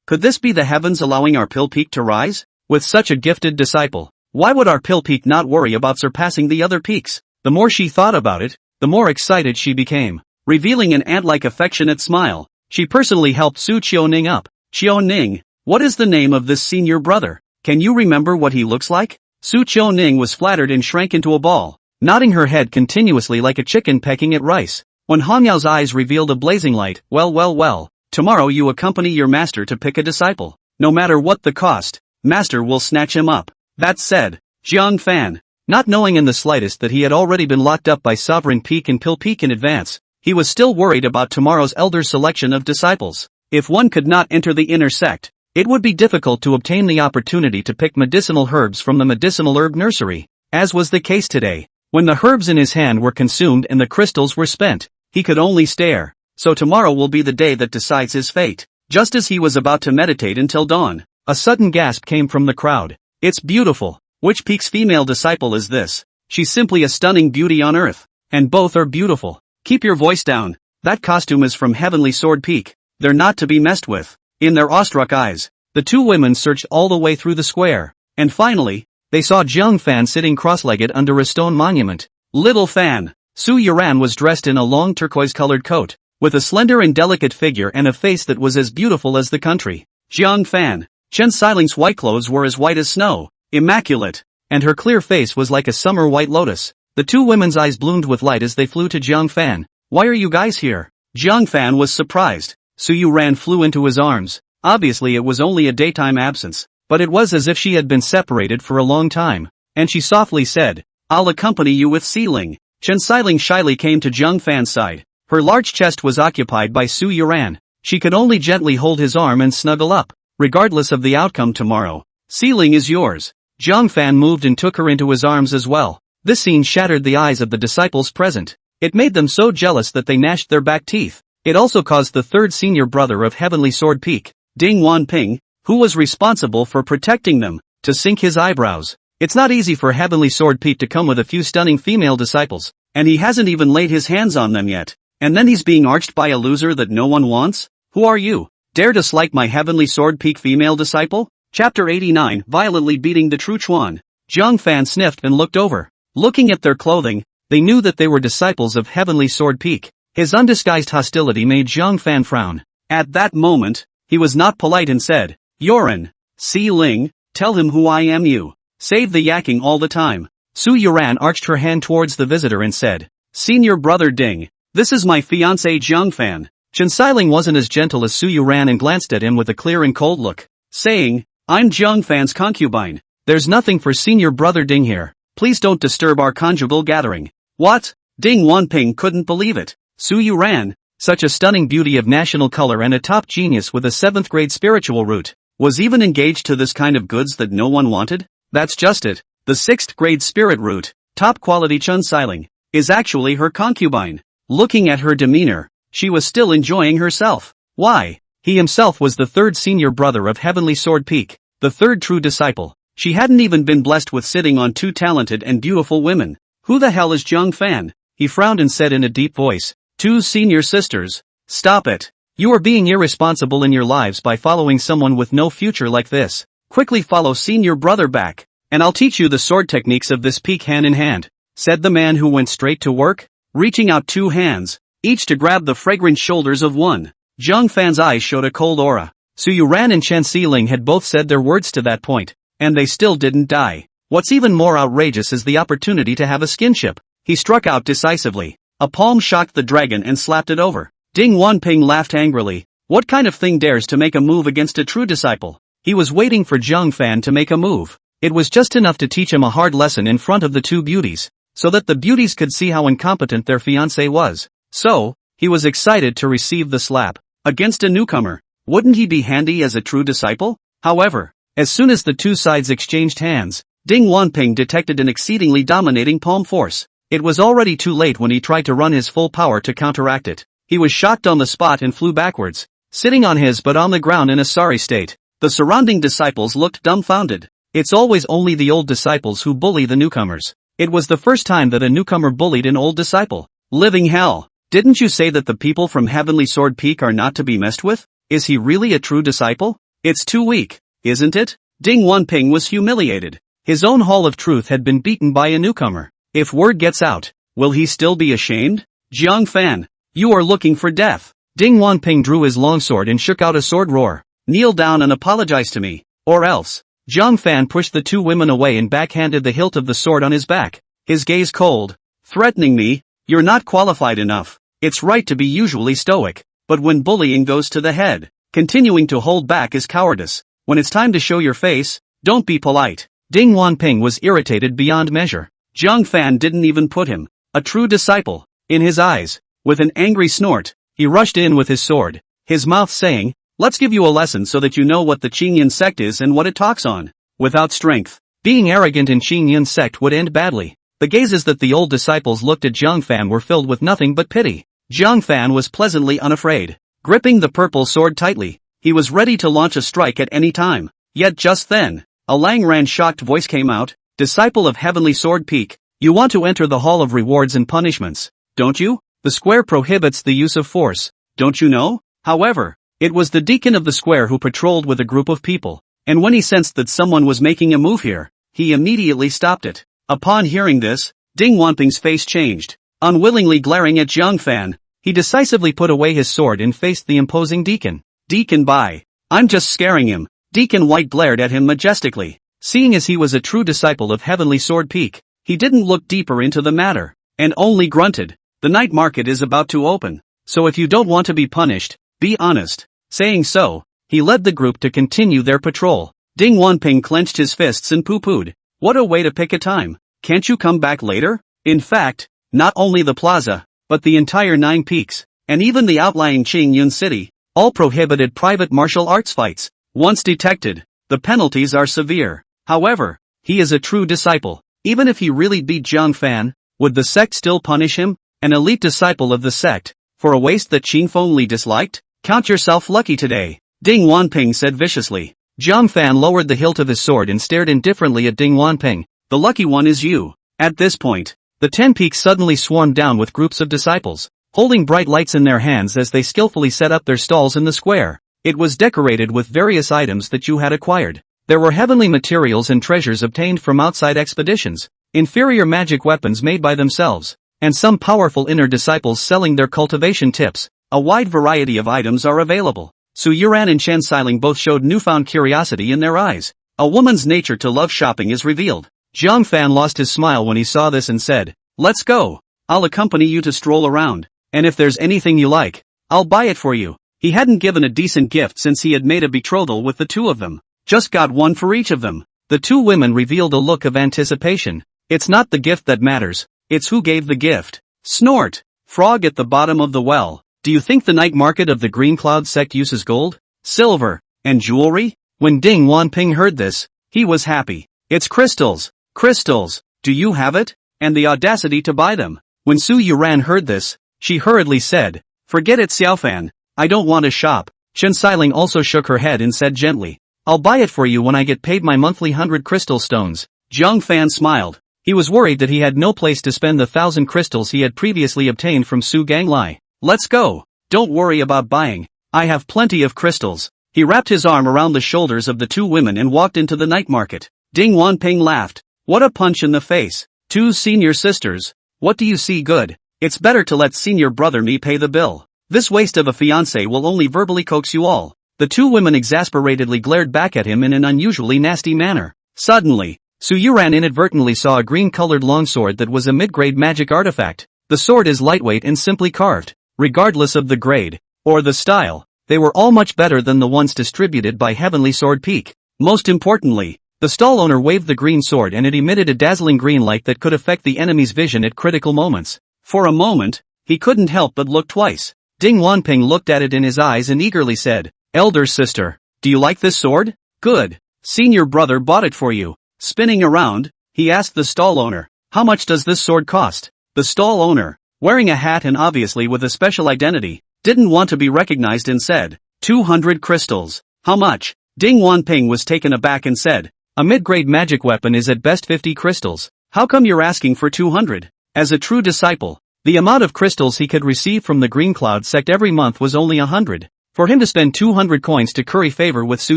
Could this be the heavens allowing our pill peak to rise? With such a gifted disciple, why would our pill peak not worry about surpassing the other peaks? The more she thought about it, the more excited she became. Revealing an ant-like affectionate smile, she personally helped Su Chou Ning up. Chou Ning, what is the name of this senior brother? Can you remember what he looks like? Su Chou Ning was flattered and shrank into a ball, nodding her head continuously like a chicken pecking at rice. When Hongyao's eyes revealed a blazing light, well, tomorrow you accompany your master to pick a disciple. No matter what the cost, master will snatch him up. That said, Jiang Fan, not knowing in the slightest that he had already been locked up by Sovereign Peak and Pill Peak in advance, he was still worried about tomorrow's elder's selection of disciples. If one could not enter the inner sect, it would be difficult to obtain the opportunity to pick medicinal herbs from the medicinal herb nursery, as was the case today. When the herbs in his hand were consumed and the crystals were spent, he could only stare. So tomorrow will be the day that decides his fate. Just as he was about to meditate until dawn, a sudden gasp came from the crowd. It's beautiful. Which peak's female disciple is this? She's simply a stunning beauty on earth. And both are beautiful. Keep your voice down. That costume is from Heavenly Sword Peak. They're not to be messed with. In their awestruck eyes, the two women searched all the way through the square. And finally, they saw Jiang Fan sitting cross-legged under a stone monument. Little Fan. Su Yuran was dressed in a long turquoise-colored coat, with a slender and delicate figure and a face that was as beautiful as the country. Jiang Fan. Chen Xiling's white clothes were as white as snow, immaculate, and her clear face was like a summer white lotus. The two women's eyes bloomed with light as they flew to Jiang Fan. Why are you guys here? Jiang Fan was surprised. Su Yuran flew into his arms. Obviously it was only a daytime absence, but it was as if she had been separated for a long time. And she softly said, I'll accompany you with Xiling. Chen Xiling shyly came to Jiang Fan's side. Her large chest was occupied by Su Yuran. She could only gently hold his arm and snuggle up. Regardless of the outcome tomorrow, Xiling is yours. Jiang Fan moved and took her into his arms as well. This scene shattered the eyes of the disciples present. It made them so jealous that they gnashed their back teeth. It also caused the third senior brother of Heavenly Sword Peak, Ding Wanping, who was responsible for protecting them, to sink his eyebrows. It's not easy for Heavenly Sword Peak to come with a few stunning female disciples, and he hasn't even laid his hands on them yet. And then he's being arched by a loser that no one wants? Who are you? Dare dislike my Heavenly Sword Peak female disciple? Chapter 89, Violently Beating the True Chuan. Jiang Fan sniffed and looked over. Looking at their clothing, they knew that they were disciples of Heavenly Sword Peak. His undisguised hostility made Jiang Fan frown. At that moment, he was not polite and said, Yoran, Xiling, tell him who I am. You save the yakking all the time. Su Yuran arched her hand towards the visitor and said, Senior brother Ding, this is my fiancé Jiang Fan. Chen Xiling wasn't as gentle as Su Yuran and glanced at him with a clear and cold look, saying, I'm Jiang Fan's concubine. There's nothing for senior brother Ding here. Please don't disturb our conjugal gathering. What? Ding Wanping couldn't believe it. Su Yuran, such a stunning beauty of national color and a top genius with a 7th grade spiritual root, was even engaged to this kind of goods that no one wanted? That's just it. The 6th grade spirit root, top quality Chen Xiling, is actually her concubine. Looking at her demeanor, she was still enjoying herself. Why? He himself was the third senior brother of Heavenly Sword Peak, the third true disciple. She hadn't even been blessed with sitting on two talented and beautiful women. Who the hell is Jiang Fan? He frowned and said in a deep voice, Two senior sisters. Stop it. You are being irresponsible in your lives by following someone with no future like this. Quickly follow senior brother back, and I'll teach you the sword techniques of this peak hand in hand, said the man who went straight to work, reaching out two hands, each to grab the fragrant shoulders of one. Jiang Fan's eyes showed a cold aura. Su Yuran and Chen Xiling had both said their words to that point, and they still didn't die. What's even more outrageous is the opportunity to have a skinship. He struck out decisively. A palm shocked the dragon and slapped it over. Ding Wanping laughed angrily. What kind of thing dares to make a move against a true disciple? He was waiting for Jiang Fan to make a move. It was just enough to teach him a hard lesson in front of the two beauties, so that the beauties could see how incompetent their fiancé was. So, he was excited to receive the slap. Against a newcomer, wouldn't he be handy as a true disciple? However, as soon as the two sides exchanged hands, Ding Wanping detected an exceedingly dominating palm force. It was already too late when he tried to run his full power to counteract it. He was shocked on the spot and flew backwards, sitting on his butt on the ground in a sorry state. The surrounding disciples looked dumbfounded. It's always only the old disciples who bully the newcomers. It was the first time that a newcomer bullied an old disciple. Living hell. Didn't you say that the people from Heavenly Sword Peak are not to be messed with? Is he really a true disciple? It's too weak, isn't it? Ding Wanping was humiliated. His own Hall of Truth had been beaten by a newcomer. If word gets out, will he still be ashamed? Jiang Fan, you are looking for death. Ding Wanping drew his longsword and shook out a sword roar. Kneel down and apologize to me, or else. Jiang Fan pushed the two women away and backhanded the hilt of the sword on his back. His gaze cold. Threatening me? You're not qualified enough. It's right to be usually stoic, but when bullying goes to the head, continuing to hold back is cowardice. When it's time to show your face, don't be polite. Ding Wanping was irritated beyond measure. Jiang Fan didn't even put him, a true disciple, in his eyes. With an angry snort, he rushed in with his sword, his mouth saying, "Let's give you a lesson so that you know what the Qingyun sect is and what it talks on." Without strength, being arrogant in Qingyun sect would end badly. The gazes that the old disciples looked at Jiang Fan were filled with nothing but pity. Jiang Fan was pleasantly unafraid. Gripping the purple sword tightly, he was ready to launch a strike at any time. Yet just then, a Lang Ran shocked voice came out, "Disciple of Heavenly Sword Peak, you want to enter the Hall of Rewards and Punishments, don't you? The square prohibits the use of force, don't you know?" However, it was the deacon of the square who patrolled with a group of people, and when he sensed that someone was making a move here, he immediately stopped it. Upon hearing this, Ding Wanping's face changed. Unwillingly glaring at Jiang Fan, he decisively put away his sword and faced the imposing deacon. "Deacon Bai, I'm just scaring him." Deacon White glared at him majestically. Seeing as he was a true disciple of Heavenly Sword Peak, he didn't look deeper into the matter, and only grunted. "The night market is about to open, so if you don't want to be punished, be honest." Saying so, he led the group to continue their patrol. Ding Wanping clenched his fists and poo-pooed. What a way to pick a time. Can't you come back later? In fact, not only the plaza, but the entire 9 peaks, and even the outlying Qingyun city, all prohibited private martial arts fights. Once detected, the penalties are severe. However, he is a true disciple. Even if he really beat Jiang Fan, would the sect still punish him? An elite disciple of the sect, for a waste that Qin Fengli disliked? Count yourself lucky today, Ding Wanping said viciously. Jiang Fan lowered the hilt of his sword and stared indifferently at Ding Wanping. "The lucky one is you." At this point, the 10 peaks suddenly swarmed down with groups of disciples, holding bright lights in their hands as they skillfully set up their stalls in the square. It was decorated with various items that you had acquired. There were heavenly materials and treasures obtained from outside expeditions, inferior magic weapons made by themselves, and some powerful inner disciples selling their cultivation tips. A wide variety of items are available. Su Yuran and Chen Xiling both showed newfound curiosity in their eyes. A woman's nature to love shopping is revealed. Jiang Fan lost his smile when he saw this and said, "Let's go. I'll accompany you to stroll around, and if there's anything you like, I'll buy it for you." He hadn't given a decent gift since he had made a betrothal with the two of them. Just got one for each of them. The two women revealed a look of anticipation. It's not the gift that matters, it's who gave the gift. Snort. Frog at the bottom of the well. Do you think the night market of the Green Cloud sect uses gold, silver, and jewelry? When Ding Wanping heard this, he was happy. It's crystals. Crystals. Do you have it? And the audacity to buy them. When Su Yuran heard this, she hurriedly said, "Forget it, Xiaofan. I don't want to shop." Chen Xiling also shook her head and said gently, "I'll buy it for you when I get paid my monthly 100 crystal stones." Jiang Fan smiled. He was worried that he had no place to spend the 1,000 crystals he had previously obtained from Su Ganglai. "Let's go. Don't worry about buying. I have plenty of crystals." He wrapped his arm around the shoulders of the two women and walked into the night market. Ding Wanping laughed. What a punch in the face. Two senior sisters. What do you see good? It's better to let senior brother me pay the bill. This waste of a fiancé will only verbally coax you all. The two women exasperatedly glared back at him in an unusually nasty manner. Suddenly, Su Yuran inadvertently saw a green-colored longsword that was a mid-grade magic artifact. The sword is lightweight and simply carved. Regardless of the grade, or the style, they were all much better than the ones distributed by Heavenly Sword Peak. Most importantly, the stall owner waved the green sword and it emitted a dazzling green light that could affect the enemy's vision at critical moments. For a moment, he couldn't help but look twice. Ding Wanping looked at it in his eyes and eagerly said, "Elder sister, do you like this sword? Good. Senior brother bought it for you." Spinning around, he asked the stall owner, "How much does this sword cost?" The stall owner, wearing a hat and obviously with a special identity, didn't want to be recognized and said, 200 crystals. How much? Ding Wanping was taken aback and said, a mid-grade magic weapon is at best 50 crystals. How come you're asking for 200? As a true disciple, the amount of crystals he could receive from the Green Cloud sect every month was only 100. For him to spend 200 coins to curry favor with Su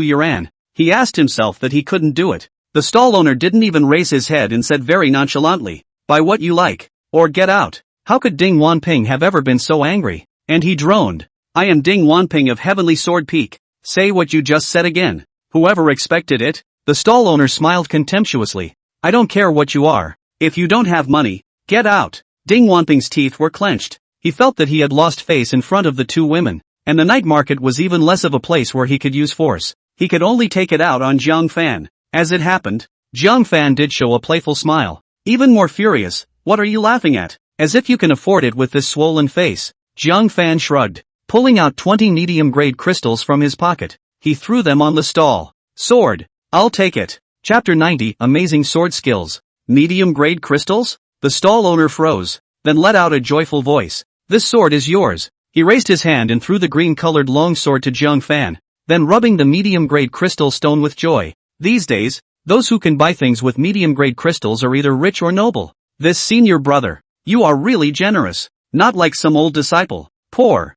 Yuran, he asked himself that he couldn't do it. The stall owner didn't even raise his head and said very nonchalantly, buy what you like, or get out. How could Ding Wanping have ever been so angry? And he droned. I am Ding Wanping of Heavenly Sword Peak. Say what you just said again. Whoever expected it? The stall owner smiled contemptuously. I don't care what you are. If you don't have money, get out. Ding Wanping's teeth were clenched. He felt that he had lost face in front of the two women, and the night market was even less of a place where he could use force. He could only take it out on Jiang Fan. As it happened, Jiang Fan did show a playful smile. Even more furious, what are you laughing at? As if you can afford it with this swollen face. Jiang Fan shrugged. Pulling out 20 medium-grade crystals from his pocket, he threw them on the stall. Sword. I'll take it. Chapter 90, Amazing Sword Skills. Medium-grade crystals? The stall owner froze, then let out a joyful voice. This sword is yours. He raised his hand and threw the green-colored long sword to Jiang Fan, then rubbing the medium-grade crystal stone with joy. These days, those who can buy things with medium-grade crystals are either rich or noble. This senior brother, you are really generous. Not like some old disciple. Poor.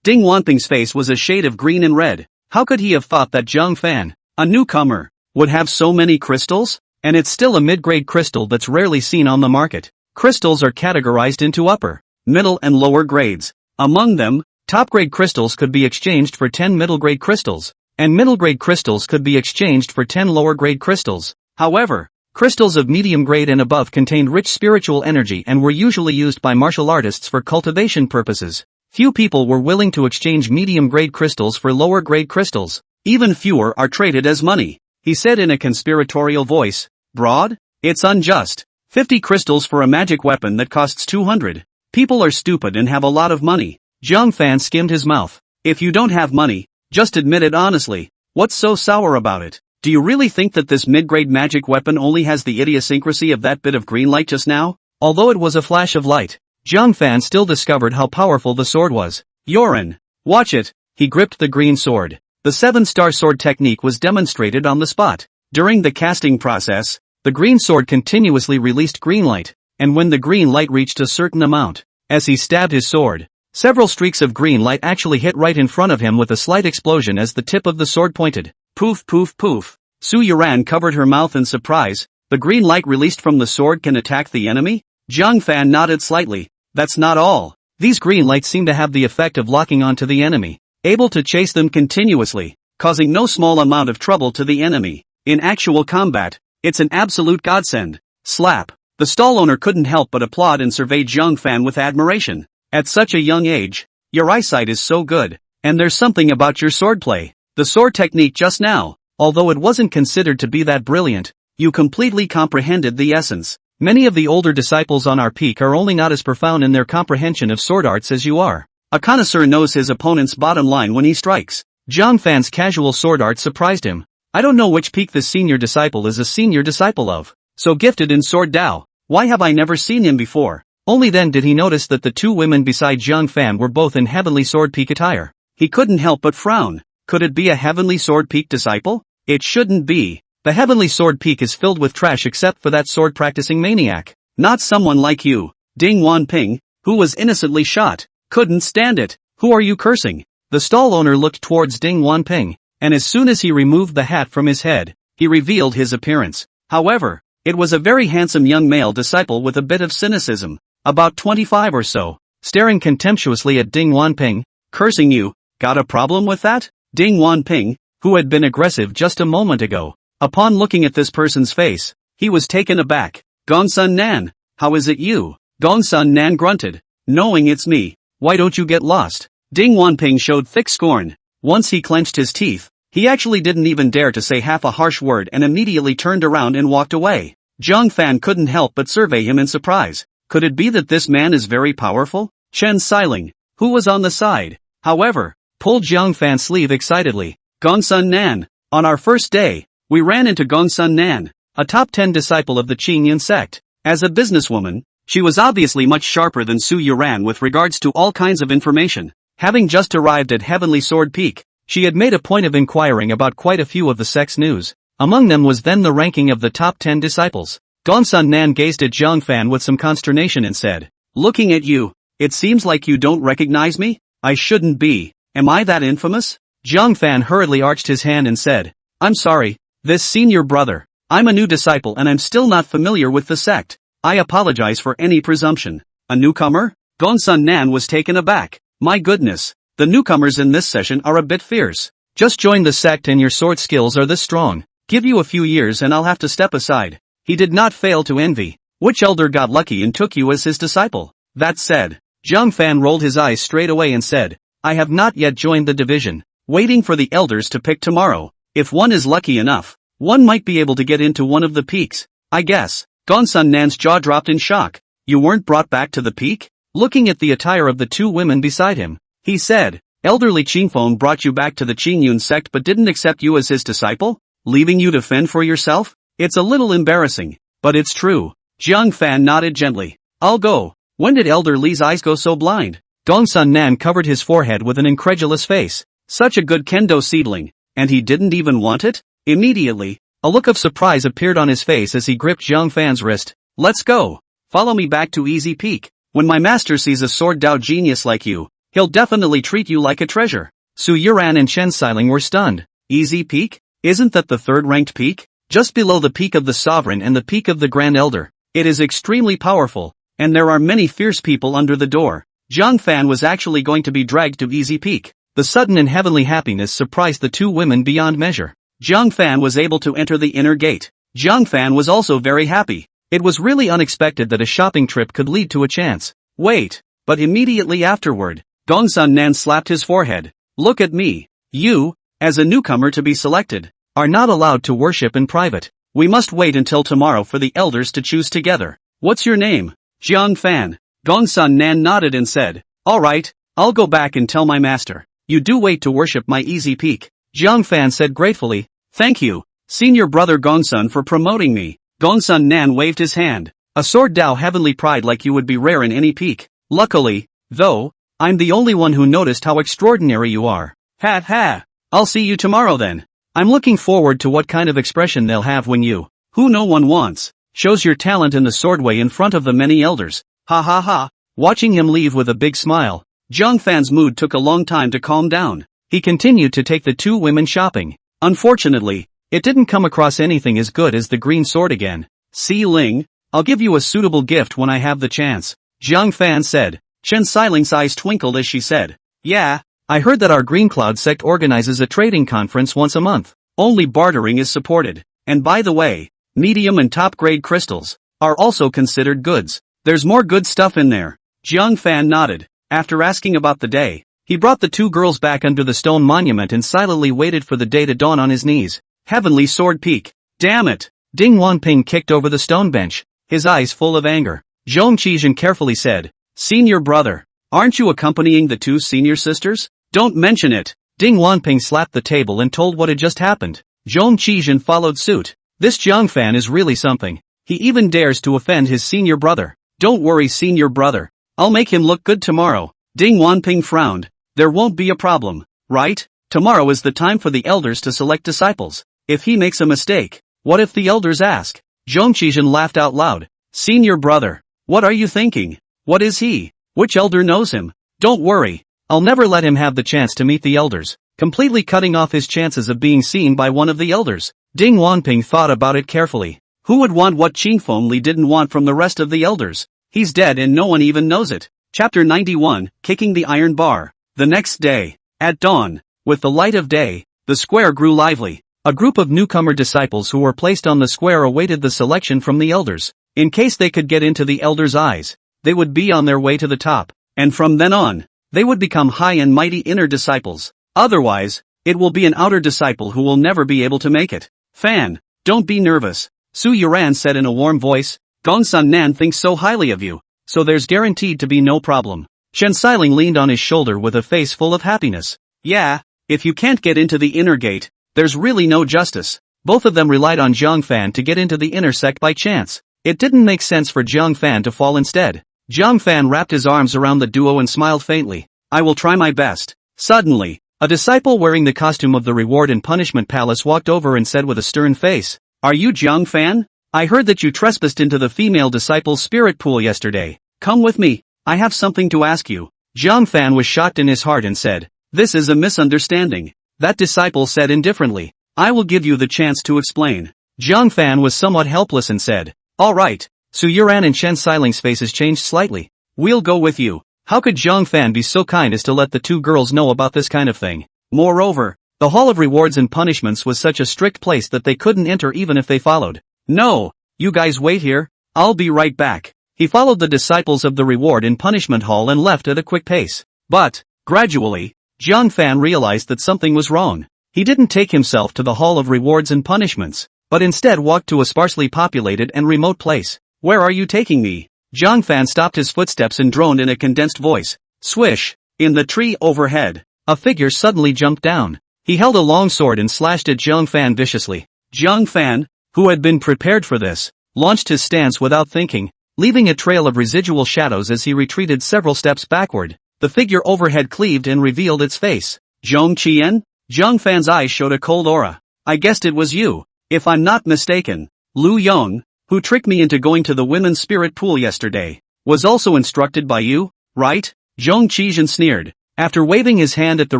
Ding Wanping's face was a shade of green and red. How could he have thought that Jiang Fan, a newcomer, would have so many crystals? And it's still a mid-grade crystal that's rarely seen on the market. Crystals are categorized into upper, middle and lower grades. Among them, top-grade crystals could be exchanged for 10 middle-grade crystals, and middle-grade crystals could be exchanged for 10 lower-grade crystals. However, crystals of medium grade and above contained rich spiritual energy and were usually used by martial artists for cultivation purposes. Few people were willing to exchange medium-grade crystals for lower-grade crystals. Even fewer are traded as money. He said in a conspiratorial voice, Broad? It's unjust. 50 crystals for a magic weapon that costs 200. People are stupid and have a lot of money. Jiang Fan skimmed his mouth. If you don't have money, just admit it honestly. What's so sour about it? Do you really think that this mid-grade magic weapon only has the idiosyncrasy of that bit of green light just now? Although it was a flash of light, Jiang Fan still discovered how powerful the sword was. Yoran, watch it. He gripped the green sword. The 7-star sword technique was demonstrated on the spot. During the casting process, the green sword continuously released green light, and when the green light reached a certain amount, as he stabbed his sword, several streaks of green light actually hit right in front of him with a slight explosion as the tip of the sword pointed. Poof poof poof. Su Yuran covered her mouth in surprise. The green light released from the sword can attack the enemy? Jiang Fan nodded slightly. That's not all. These green lights seem to have the effect of locking onto the enemy, able to chase them continuously, causing no small amount of trouble to the enemy. In actual combat, it's an absolute godsend. Slap. The stall owner couldn't help but applaud and survey Jiang Fan with admiration. At such a young age, your eyesight is so good, and there's something about your swordplay. The sword technique just now, although it wasn't considered to be that brilliant, you completely comprehended the essence. Many of the older disciples on our peak are only not as profound in their comprehension of sword arts as you are. A connoisseur knows his opponent's bottom line when he strikes. Jiang Fan's casual sword art surprised him. I don't know which peak this senior disciple is a senior disciple of. So gifted in sword Dao. Why have I never seen him before? Only then did he notice that the two women beside Jiang Fan were both in Heavenly Sword Peak attire. He couldn't help but frown. Could it be a Heavenly Sword Peak disciple? It shouldn't be. The Heavenly Sword Peak is filled with trash except for that sword-practicing maniac. Not someone like you. Ding Wanping, who was innocently shot, couldn't stand it. Who are you cursing? The stall owner looked towards Ding Wanping, and as soon as he removed the hat from his head, he revealed his appearance. However, it was a very handsome young male disciple with a bit of cynicism, about 25 or so, staring contemptuously at Ding Wanping. Cursing you? Got a problem with that? Ding Wanping, who had been aggressive just a moment ago, upon looking at this person's face, he was taken aback. Gongsun Nan, how is it you? Gongsun Nan grunted. Knowing it's me, why don't you get lost? Ding Wanping showed thick scorn. Once he clenched his teeth, he actually didn't even dare to say half a harsh word and immediately turned around and walked away. Jiang Fan couldn't help but survey him in surprise. Could it be that this man is very powerful? Chen Xiling, who was on the side, however, pulled Jiang Fan's sleeve excitedly. Gongsun Nan, on our first day, we ran into Gongsun Nan, a top 10 disciple of the Qingyan sect. As a businesswoman, She was obviously much sharper than Su Yuran with regards to all kinds of information. Having just arrived at Heavenly Sword Peak, she had made a point of inquiring about quite a few of the sect's news. Among them was then the ranking of the top 10 disciples. Gongsun Nan gazed at Zhang Fan with some consternation and said, "Looking at you, it seems like you don't recognize me? I shouldn't be. Am I that infamous?" Zhang Fan hurriedly arched his hand and said, "I'm sorry, this senior brother. I'm a new disciple and I'm still not familiar with the sect. I apologize for any presumption." "A newcomer?" Gongsun Nan was taken aback. "My goodness, the newcomers in this session are a bit fierce. Just joined the sect and your sword skills are this strong. Give you a few years and I'll have to step aside." He did not fail to envy. Which elder got lucky and took you as his disciple? That said, Zhang Fan rolled his eyes straight away and said, "I have not yet joined the division. Waiting for the elders to pick tomorrow. If one is lucky enough, one might be able to get into one of the peaks, I guess." Gongsun Nan's jaw dropped in shock. "You weren't brought back to the peak?" Looking at the attire of the two women beside him, he said, "Elderly Qingfeng brought you back to the Qingyun sect but didn't accept you as his disciple? Leaving you to fend for yourself? It's a little embarrassing, but it's true." Zhang Fan nodded gently. "I'll go. When did Elder Li's eyes go so blind?" Gongsun Nan covered his forehead with an incredulous face. Such a good kendo seedling, and he didn't even want it? Immediately, a look of surprise appeared on his face as he gripped Zhang Fan's wrist. "Let's go. Follow me back to Easy Peak. When my master sees a sword Dao genius like you, he'll definitely treat you like a treasure." Su Yuran and Chen Xiling were stunned. Easy Peak? Isn't that the third-ranked peak? Just below the peak of the Sovereign and the peak of the Grand Elder. It is extremely powerful, and there are many fierce people under the door. Zhang Fan was actually going to be dragged to Easy Peak. The sudden and heavenly happiness surprised the two women beyond measure. Zhang Fan was able to enter the inner gate. Zhang Fan was also very happy. It was really unexpected that a shopping trip could lead to a chance. Wait, but immediately afterward, Gongsun Nan slapped his forehead. "Look at me. You, as a newcomer to be selected, are not allowed to worship in private. We must wait until tomorrow for the elders to choose together. What's your name?" "Zhang Fan." Gongsun Nan nodded and said, "All right, I'll go back and tell my master. You do wait to worship my Easy Peak." Zhang Fan said gratefully, "Thank you, senior brother Gongsun, for promoting me." Gongsun Nan waved his hand. "A sword Dao heavenly pride like you would be rare in any peak. Luckily, though, I'm the only one who noticed how extraordinary you are. Ha ha. I'll see you tomorrow then. I'm looking forward to what kind of expression they'll have when you, who no one wants, shows your talent in the swordway in front of the many elders. Ha ha ha." Watching him leave with a big smile, Zhang Fan's mood took a long time to calm down. He continued to take the two women shopping. Unfortunately, it didn't come across anything as good as the green sword again. "Si Ling, I'll give you a suitable gift when I have the chance," Zhang Fan said. Chen Xiling's eyes twinkled as she said, "Yeah, I heard that our Green Cloud sect organizes a trading conference once a month. Only bartering is supported. And by the way, medium and top-grade crystals are also considered goods. There's more good stuff in there." Zhang Fan nodded. After asking about the day, he brought the two girls back under the stone monument and silently waited for the day to dawn on his knees. Heavenly Sword Peak. Damn it! Ding Wanping kicked over the stone bench, his eyes full of anger. Zhong Qizhen carefully said, "Senior brother, aren't you accompanying the two senior sisters? Don't mention it." Ding Wanping slapped the table and told what had just happened. Zhong Qizhen followed suit. This Zhang Fan is really something. He even dares to offend his senior brother. "Don't worry, senior brother. I'll make him look good tomorrow." Ding Wanping frowned. "There won't be a problem, right? Tomorrow is the time for the elders to select disciples. If he makes a mistake, what if the elders ask?" Zhong Qizhen laughed out loud. "Senior brother, what are you thinking? What is he? Which elder knows him? Don't worry. I'll never let him have the chance to meet the elders, completely cutting off his chances of being seen by one of the elders." Ding Wanping thought about it carefully. Who would want what Qingfeng Li didn't want from the rest of the elders? He's dead and no one even knows it. Chapter 91, Kicking the Iron Bar. The next day, at dawn, with the light of day, the square grew lively. A group of newcomer disciples who were placed on the square awaited the selection from the elders. In case they could get into the elders' eyes, they would be on their way to the top, and from then on, they would become high and mighty inner disciples. Otherwise, it will be an outer disciple who will never be able to make it. "Fan, don't be nervous," Su Yuran said in a warm voice. "Gongsun Nan thinks so highly of you, so there's guaranteed to be no problem." Chen Xiling leaned on his shoulder with a face full of happiness. "Yeah, if you can't get into the inner gate, there's really no justice." Both of them relied on Zhang Fan to get into the inner sect by chance. It didn't make sense for Jiang Fan to fall instead. Jiang Fan wrapped his arms around the duo and smiled faintly. I will try my best. Suddenly, a disciple wearing the costume of the Reward and Punishment Palace walked over and said with a stern face, Are you Jiang Fan? I heard that you trespassed into the female disciple's spirit pool yesterday. Come with me. I have something to ask you. Jiang Fan was shocked in his heart and said, This is a misunderstanding. That disciple said indifferently, I will give you the chance to explain. Jiang Fan was somewhat helpless and said, Alright. Su Yuran and Chen Xiling's faces changed slightly. We'll go with you. How could Jiang Fan be so kind as to let the two girls know about this kind of thing? Moreover, the Hall of Rewards and Punishments was such a strict place that they couldn't enter even if they followed. No, you guys wait here. I'll be right back. He followed the disciples of the Reward and Punishment Hall and left at a quick pace. But, gradually, Jiang Fan realized that something was wrong. He didn't take himself to the Hall of Rewards and Punishments, but instead walked to a sparsely populated and remote place. Where are you taking me? Jiang Fan stopped his footsteps and droned in a condensed voice. Swish! In the tree overhead, a figure suddenly jumped down. He held a long sword and slashed at Jiang Fan viciously. Jiang Fan, who had been prepared for this, launched his stance without thinking, leaving a trail of residual shadows as he retreated several steps backward. The figure overhead cleaved and revealed its face. Zhong Qian? Jiang Fan's eyes showed a cold aura. I guessed it was you. If I'm not mistaken, Lu Yong, who tricked me into going to the women's spirit pool yesterday, was also instructed by you, right? Zhong Qian sneered. After waving his hand at the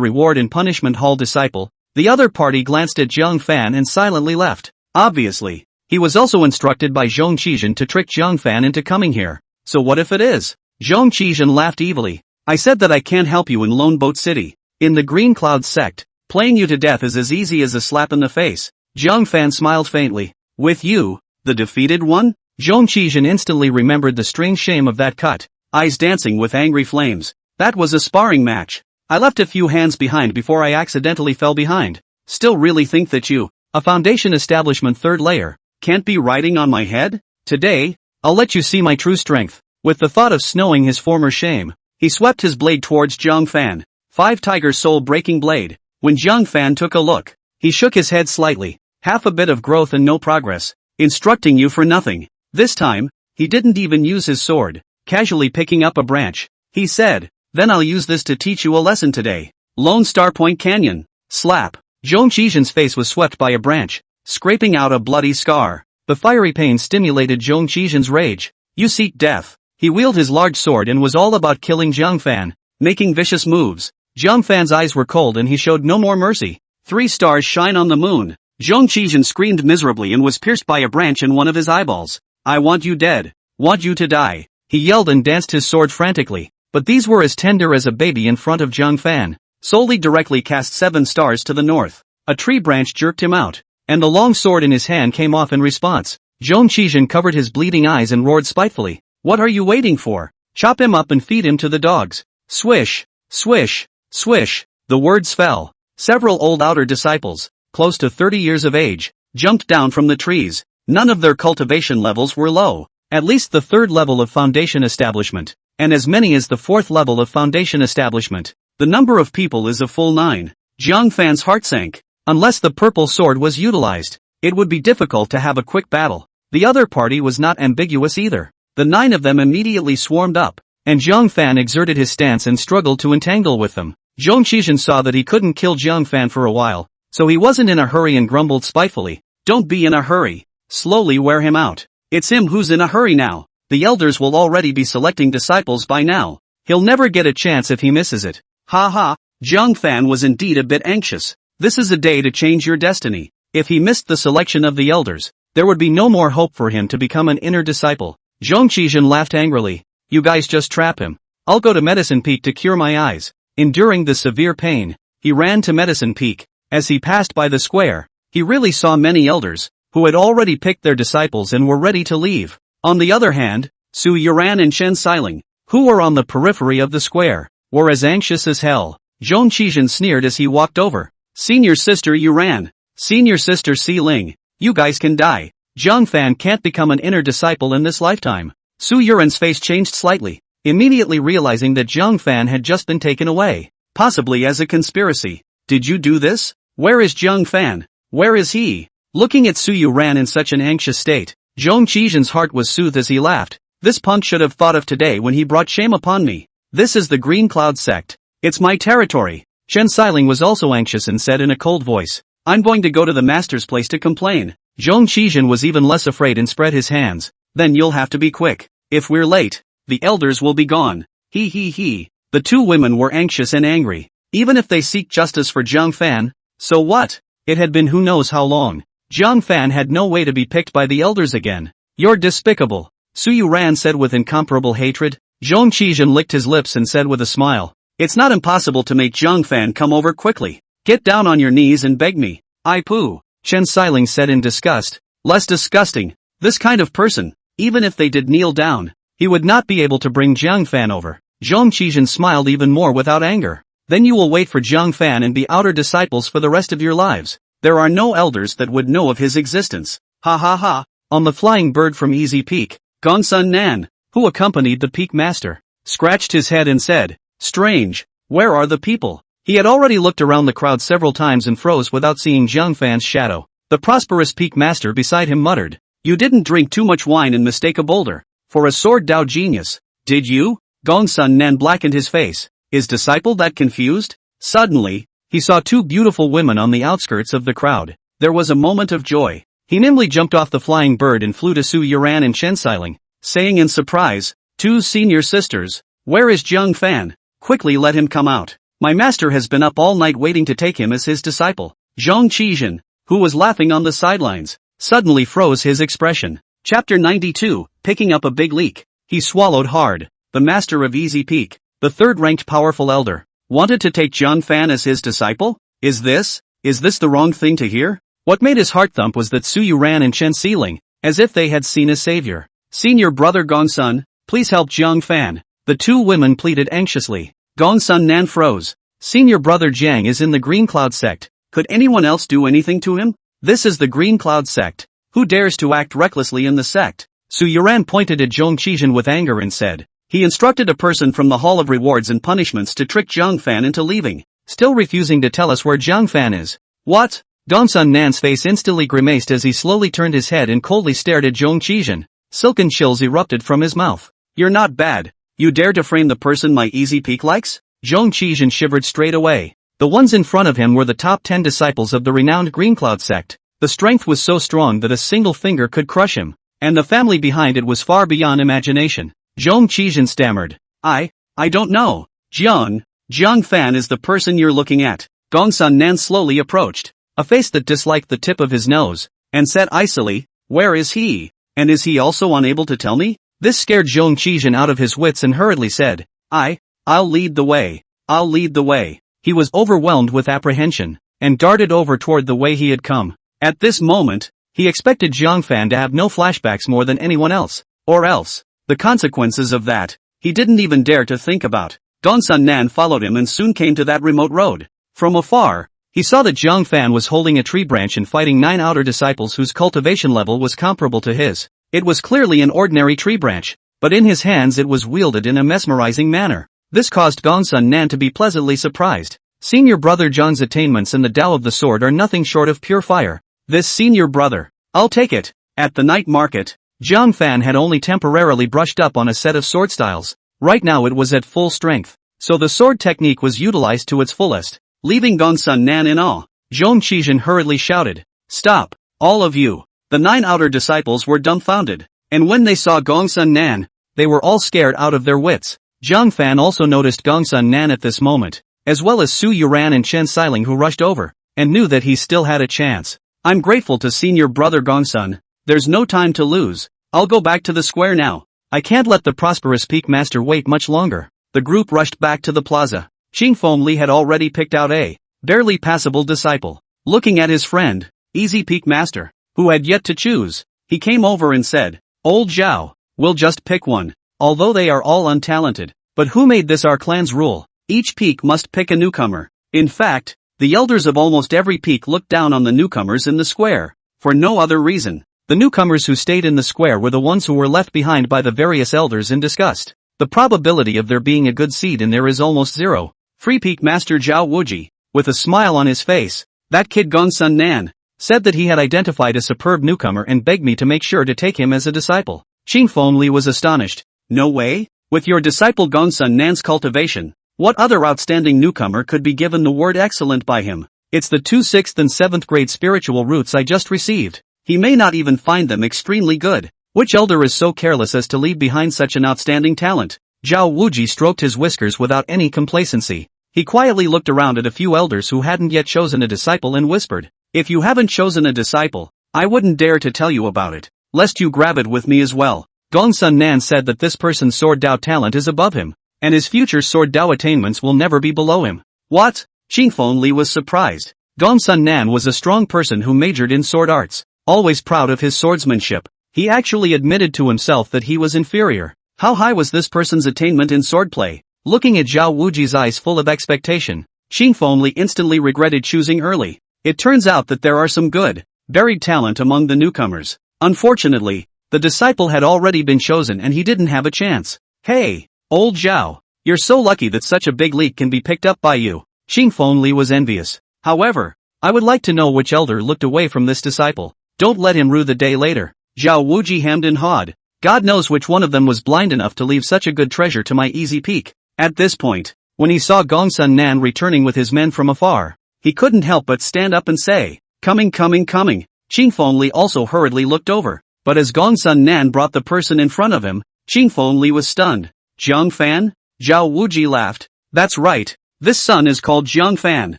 Reward and Punishment Hall disciple, the other party glanced at Jiang Fan and silently left. Obviously, he was also instructed by Zhong Qian to trick Jiang Fan into coming here. So what if it is? Zhong Qian laughed evilly. I said that I can't help you in Lone Boat City. In the Green Cloud sect, playing you to death is as easy as a slap in the face. Jiang Fan smiled faintly. With you, the defeated one? Zhong Qian instantly remembered the strange shame of that cut, eyes dancing with angry flames. That was a sparring match. I left a few hands behind before I accidentally fell behind. Still really think that you, a Foundation Establishment third layer, can't be riding on my head? Today, I'll let you see my true strength. With the thought of snowing his former shame, he swept his blade towards Jiang Fan. 5 Tiger Soul Breaking Blade. When Jiang Fan took a look, he shook his head slightly. Half a bit of growth and no progress. Instructing you for nothing. This time, he didn't even use his sword, casually picking up a branch. He said, Then I'll use this to teach you a lesson today. Lone Star Point Canyon. Slap. Zhong Qian's face was swept by a branch, scraping out a bloody scar. The fiery pain stimulated Zhong Qian's rage. You seek death. He wielded his large sword and was all about killing Jiang Fan, making vicious moves. Jiang Fan's eyes were cold and he showed no more mercy. 3 stars shine on the moon. Zhong Qian screamed miserably and was pierced by a branch in one of his eyeballs. I want you dead. Want you to die. He yelled and danced his sword frantically, but these were as tender as a baby in front of Jiang Fan. Solely directly cast 7 stars to the north. A tree branch jerked him out, and the long sword in his hand came off in response. Zhong Qian covered his bleeding eyes and roared spitefully. What are you waiting for? Chop him up and feed him to the dogs. Swish, swish, swish. The words fell. Several old outer disciples, close to 30 years of age, jumped down from the trees. None of their cultivation levels were low. At least the 3rd level of Foundation Establishment, and as many as the 4th level of Foundation Establishment. The number of people is a full 9. Jiang Fan's heart sank. Unless the purple sword was utilized, it would be difficult to have a quick battle. The other party was not ambiguous either. The 9 of them immediately swarmed up, and Jiang Fan exerted his stance and struggled to entangle with them. Zhong Qian saw that he couldn't kill Jiang Fan for a while, so he wasn't in a hurry and grumbled spitefully. Don't be in a hurry. Slowly wear him out. It's him who's in a hurry now. The elders will already be selecting disciples by now. He'll never get a chance if he misses it. Ha ha. Jiang Fan was indeed a bit anxious. This is a day to change your destiny. If he missed the selection of the elders, there would be no more hope for him to become an inner disciple. Zhong Qian laughed angrily. You guys just trap him. I'll go to Medicine Peak to cure my eyes. Enduring the severe pain, he ran to Medicine Peak. As he passed by the square, he really saw many elders, who had already picked their disciples and were ready to leave. On the other hand, Su Yuran and Chen Xilin, who were on the periphery of the square, were as anxious as hell. Zhong Qian sneered as he walked over. Senior Sister Yuran, Senior Sister Ling, you guys can die. Jiang Fan can't become an inner disciple in this lifetime. Su Yuran's face changed slightly, immediately realizing that Jiang Fan had just been taken away, possibly as a conspiracy. Did you do this? Where is Jiang Fan? Where is he? Looking at Su Yuran in such an anxious state, Zhong Qijian's heart was soothed as he laughed. This punk should have thought of today when he brought shame upon me. This is the Green Cloud sect. It's my territory. Chen Xiling was also anxious and said in a cold voice, I'm going to go to the master's place to complain. Zhong Qijian was even less afraid and spread his hands. Then you'll have to be quick. If we're late, the elders will be gone. He. The two women were anxious and angry. Even if they seek justice for Zhang Fan, so what? It had been who knows how long. Zhang Fan had no way to be picked by the elders again. You're despicable, Su Yuran said with incomparable hatred. Zhong Qijian licked his lips and said with a smile, it's not impossible to make Zhang Fan come over quickly. Get down on your knees and beg me. I pooh, Chen Xiling said in disgust. Less disgusting. This kind of person, even if they did kneel down, he would not be able to bring Zhang Fan over. Zhong Qijian smiled even more without anger. Then you will wait for Zhang Fan and be outer disciples for the rest of your lives. There are no elders that would know of his existence. Ha ha ha. On the flying bird from Easy Peak, Gongsun Nan, who accompanied the Peak Master, scratched his head and said, strange, where are the people? He had already looked around the crowd several times and froze without seeing Zhang Fan's shadow. The prosperous Peak Master beside him muttered, you didn't drink too much wine and mistake a boulder for a sword Dao genius, did you? Gongsun Nan blackened his face. His disciple that confused? Suddenly, he saw two beautiful women on the outskirts of the crowd. There was a moment of joy. He nimbly jumped off the flying bird and flew to Su Yuran and Chen Xiling, saying in surprise, two senior sisters, where is Zhang Fan? Quickly let him come out. My master has been up all night waiting to take him as his disciple. Zhong Qijian, who was laughing on the sidelines, suddenly froze his expression. Chapter 92, Picking Up a Big Leak. He swallowed hard. The master of Easy Peak, the third-ranked powerful elder, wanted to take Zhang Fan as his disciple? Is this the wrong thing to hear? What made his heart thump was that Su Yuran and Chen Xiling, as if they had seen a savior. Senior brother Gongsun, please help Zhang Fan. The two women pleaded anxiously. Gongsun Nan froze. Senior brother Jiang is in the Green Cloud sect. Could anyone else do anything to him? This is the Green Cloud sect. Who dares to act recklessly in the sect? Su Yuran pointed at Zhong Qijian with anger and said, he instructed a person from the Hall of Rewards and Punishments to trick Zhang Fan into leaving, still refusing to tell us where Zhang Fan is. What? Gongsun Nan's face instantly grimaced as he slowly turned his head and coldly stared at Zhong Qijian. Silken chills erupted from his mouth. You're not bad. You dare to frame the person my Easy Peak likes? Zhong Qijian shivered straight away. The ones in front of him were the top 10 disciples of the renowned Green Cloud sect. The strength was so strong that a single finger could crush him, and the family behind it was far beyond imagination. Zhong Qijian stammered. I don't know. Zhang Fan is the person you're looking at. Gongsun Nan slowly approached, a face that disliked the tip of his nose, and said icily, where is he? And is he also unable to tell me? This scared Zhong Qijian out of his wits and hurriedly said, I'll lead the way. I'll lead the way. He was overwhelmed with apprehension, and darted over toward the way he had come. At this moment, he expected Zhang Fan to have no flashbacks more than anyone else, or else. The consequences of that, he didn't even dare to think about. Gongsun Nan followed him and soon came to that remote road. From afar, he saw that Zhang Fan was holding a tree branch and fighting 9 outer disciples whose cultivation level was comparable to his. It was clearly an ordinary tree branch, but in his hands it was wielded in a mesmerizing manner. This caused Gongsun Nan to be pleasantly surprised. Senior brother Zhang's attainments in the Tao of the sword are nothing short of pure fire. This senior brother, I'll take it. At the night market, Zhang Fan had only temporarily brushed up on a set of sword styles. Right now it was at full strength, so the sword technique was utilized to its fullest, leaving Gongsun Nan in awe. Zhong Qijian hurriedly shouted, stop, all of you. The 9 outer disciples were dumbfounded, and when they saw Gongsun Nan, they were all scared out of their wits. Zhang Fan also noticed Gongsun Nan at this moment, as well as Su Yuran and Chen Xiling who rushed over, and knew that he still had a chance. I'm grateful to senior brother Gongsun. There's no time to lose. I'll go back to the square now. I can't let the prosperous Peak Master wait much longer. The group rushed back to the plaza. Qing Feng Li had already picked out a barely passable disciple. Looking at his friend, Easy Peak Master, who had yet to choose, he came over and said, Old Zhao, we'll just pick one. Although they are all untalented, but who made this our clan's rule? Each peak must pick a newcomer. In fact, the elders of almost every peak looked down on the newcomers in the square, for no other reason. The newcomers who stayed in the square were the ones who were left behind by the various elders in disgust. The probability of there being a good seed in there is almost zero. Free Peak Master Zhao Wuji, with a smile on his face, that kid Gongsun Nan, said that he had identified a superb newcomer and begged me to make sure to take him as a disciple. Qing Fengli was astonished. No way? With your disciple Gongsun Nan's cultivation, what other outstanding newcomer could be given the word excellent by him? It's the 2 6th and 7th grade spiritual roots I just received. He may not even find them extremely good. Which elder is so careless as to leave behind such an outstanding talent? Zhao Wuji stroked his whiskers without any complacency. He quietly looked around at a few elders who hadn't yet chosen a disciple and whispered, "If you haven't chosen a disciple, I wouldn't dare to tell you about it, lest you grab it with me as well." Gongsun Nan said that this person's sword Dao talent is above him, and his future sword Dao attainments will never be below him. What? Qing Fengli was surprised. Gongsun Nan was a strong person who majored in sword arts, always proud of his swordsmanship. He actually admitted to himself that he was inferior. How high was this person's attainment in swordplay? Looking at Zhao Wuji's eyes full of expectation, Qing Fengli instantly regretted choosing early. It turns out that there are some good, buried talent among the newcomers. Unfortunately, the disciple had already been chosen and he didn't have a chance. Hey, old Zhao, you're so lucky that such a big leak can be picked up by you. Qing Fengli was envious. However, I would like to know which elder looked away from this disciple. Don't let him rue the day later. Zhao Wuji hemmed and hawed. God knows which one of them was blind enough to leave such a good treasure to my easy peek. At this point, when he saw Gongsun Nan returning with his men from afar, he couldn't help but stand up and say, "Coming, coming, coming." Qing Fengli also hurriedly looked over. But as Gongsun Nan brought the person in front of him, Qing Fengli was stunned. Jiang Fan? Zhao Wuji laughed. That's right, this son is called Jiang Fan.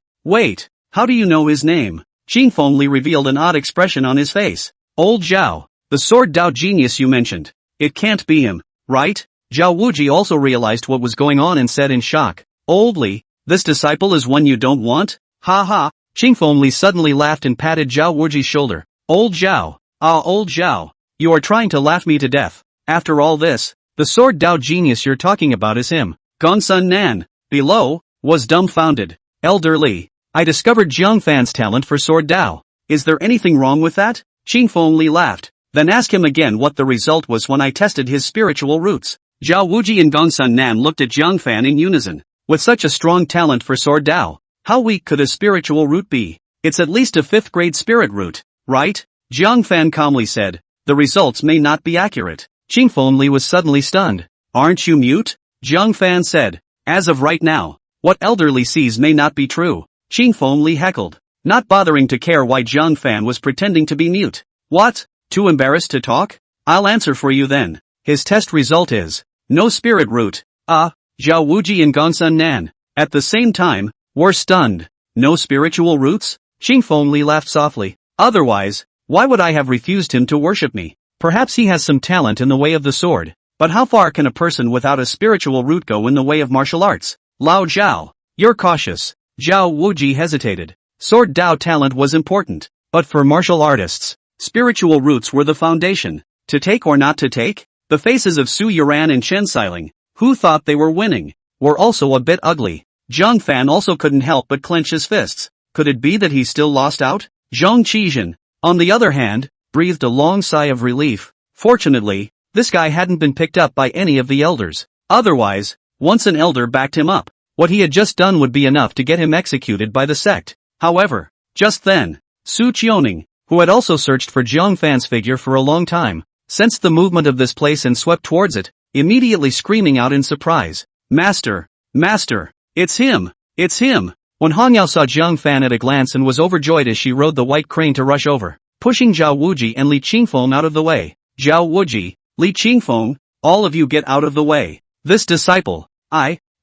Wait, how do you know his name? Qing Fengli revealed an odd expression on his face. Old Zhao, the sword Dao genius you mentioned. It can't be him, right? Zhao Wuji also realized what was going on and said in shock. Old Li, this disciple is one you don't want? Ha ha. Qing Fengli suddenly laughed and patted Zhao Wuji's shoulder. Old Zhao. Ah, old Zhao. You are trying to laugh me to death. After all this, the sword Dao genius you're talking about is him. Gongsun Nan, below, was dumbfounded. Elder Li, I discovered Jiang Fan's talent for sword Dao. Is there anything wrong with that? Qing Fengli laughed. Then ask him again what the result was when I tested his spiritual roots. Zhao Wuji and Gongsun Nan looked at Jiang Fan in unison. With such a strong talent for sword Dao, how weak could a spiritual root be? It's at least a 5th grade spirit root, right? Jiang Fan calmly said. The results may not be accurate. Qing Fengli was suddenly stunned. Aren't you mute? Jiang Fan said. As of right now, what Elder Li sees may not be true. Qing Fengli heckled, not bothering to care why Jiang Fan was pretending to be mute. What? Too embarrassed to talk? I'll answer for you then. His test result is no spirit root. Zhao Wuji and Gongsun Nan, at the same time, were stunned. No spiritual roots? Qing Fengli laughed softly. Otherwise, why would I have refused him to worship me? Perhaps he has some talent in the way of the sword. But how far can a person without a spiritual root go in the way of martial arts? Lao Zhao, you're cautious. Zhao Wuji hesitated. Sword Dao talent was important. But for martial artists, spiritual roots were the foundation. To take or not to take? The faces of Su Yuran and Chen Xiling, who thought they were winning, were also a bit ugly. Jiang Fan also couldn't help but clench his fists. Could it be that he still lost out? Zhang Qizhen, on the other hand, breathed a long sigh of relief. Fortunately, this guy hadn't been picked up by any of the elders. Otherwise, once an elder backed him up, what he had just done would be enough to get him executed by the sect. However, just then, Su Qiuning, who had also searched for Jiang Fan's figure for a long time, sensed the movement of this place and swept towards it, immediately screaming out in surprise. Master! Master! It's him! It's him! When Han Yao saw Jiang Fan at a glance and was overjoyed as she rode the white crane to rush over, pushing Zhao Wuji and Li Qingfeng out of the way. Zhao Wuji, Li Qingfeng, all of you get out of the way. This disciple,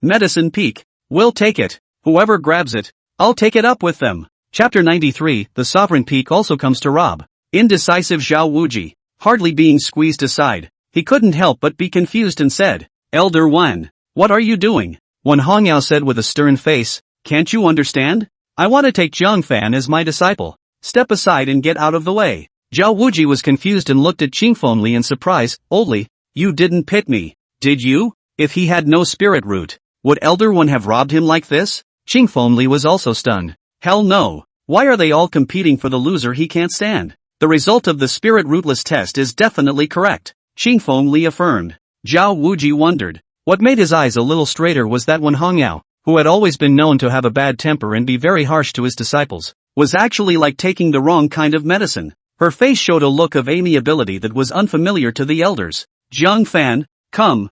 Medicine Peak, will take it. Whoever grabs it, I'll take it up with them. Chapter 93, The Sovereign Peak also comes to rob. Indecisive Zhao Wuji, hardly being squeezed aside, he couldn't help but be confused and said, Elder Wan, what are you doing? When Han Yao said with a stern face, can't you understand? I want to take Jiang Fan as my disciple. Step aside and get out of the way. Zhao Wuji was confused and looked at Qing Fengli in surprise. Old Li, you didn't pick me, did you? If he had no spirit root, would Elder One have robbed him like this? Qing Fengli was also stunned. Hell no. Why are they all competing for the loser he can't stand? The result of the spirit rootless test is definitely correct, Qing Fengli affirmed. Zhao Wuji wondered. What made his eyes a little straighter was that when Han Yao, who had always been known to have a bad temper and be very harsh to his disciples, was actually like taking the wrong kind of medicine. Her face showed a look of amiability that was unfamiliar to the elders. Jiang Fan, come,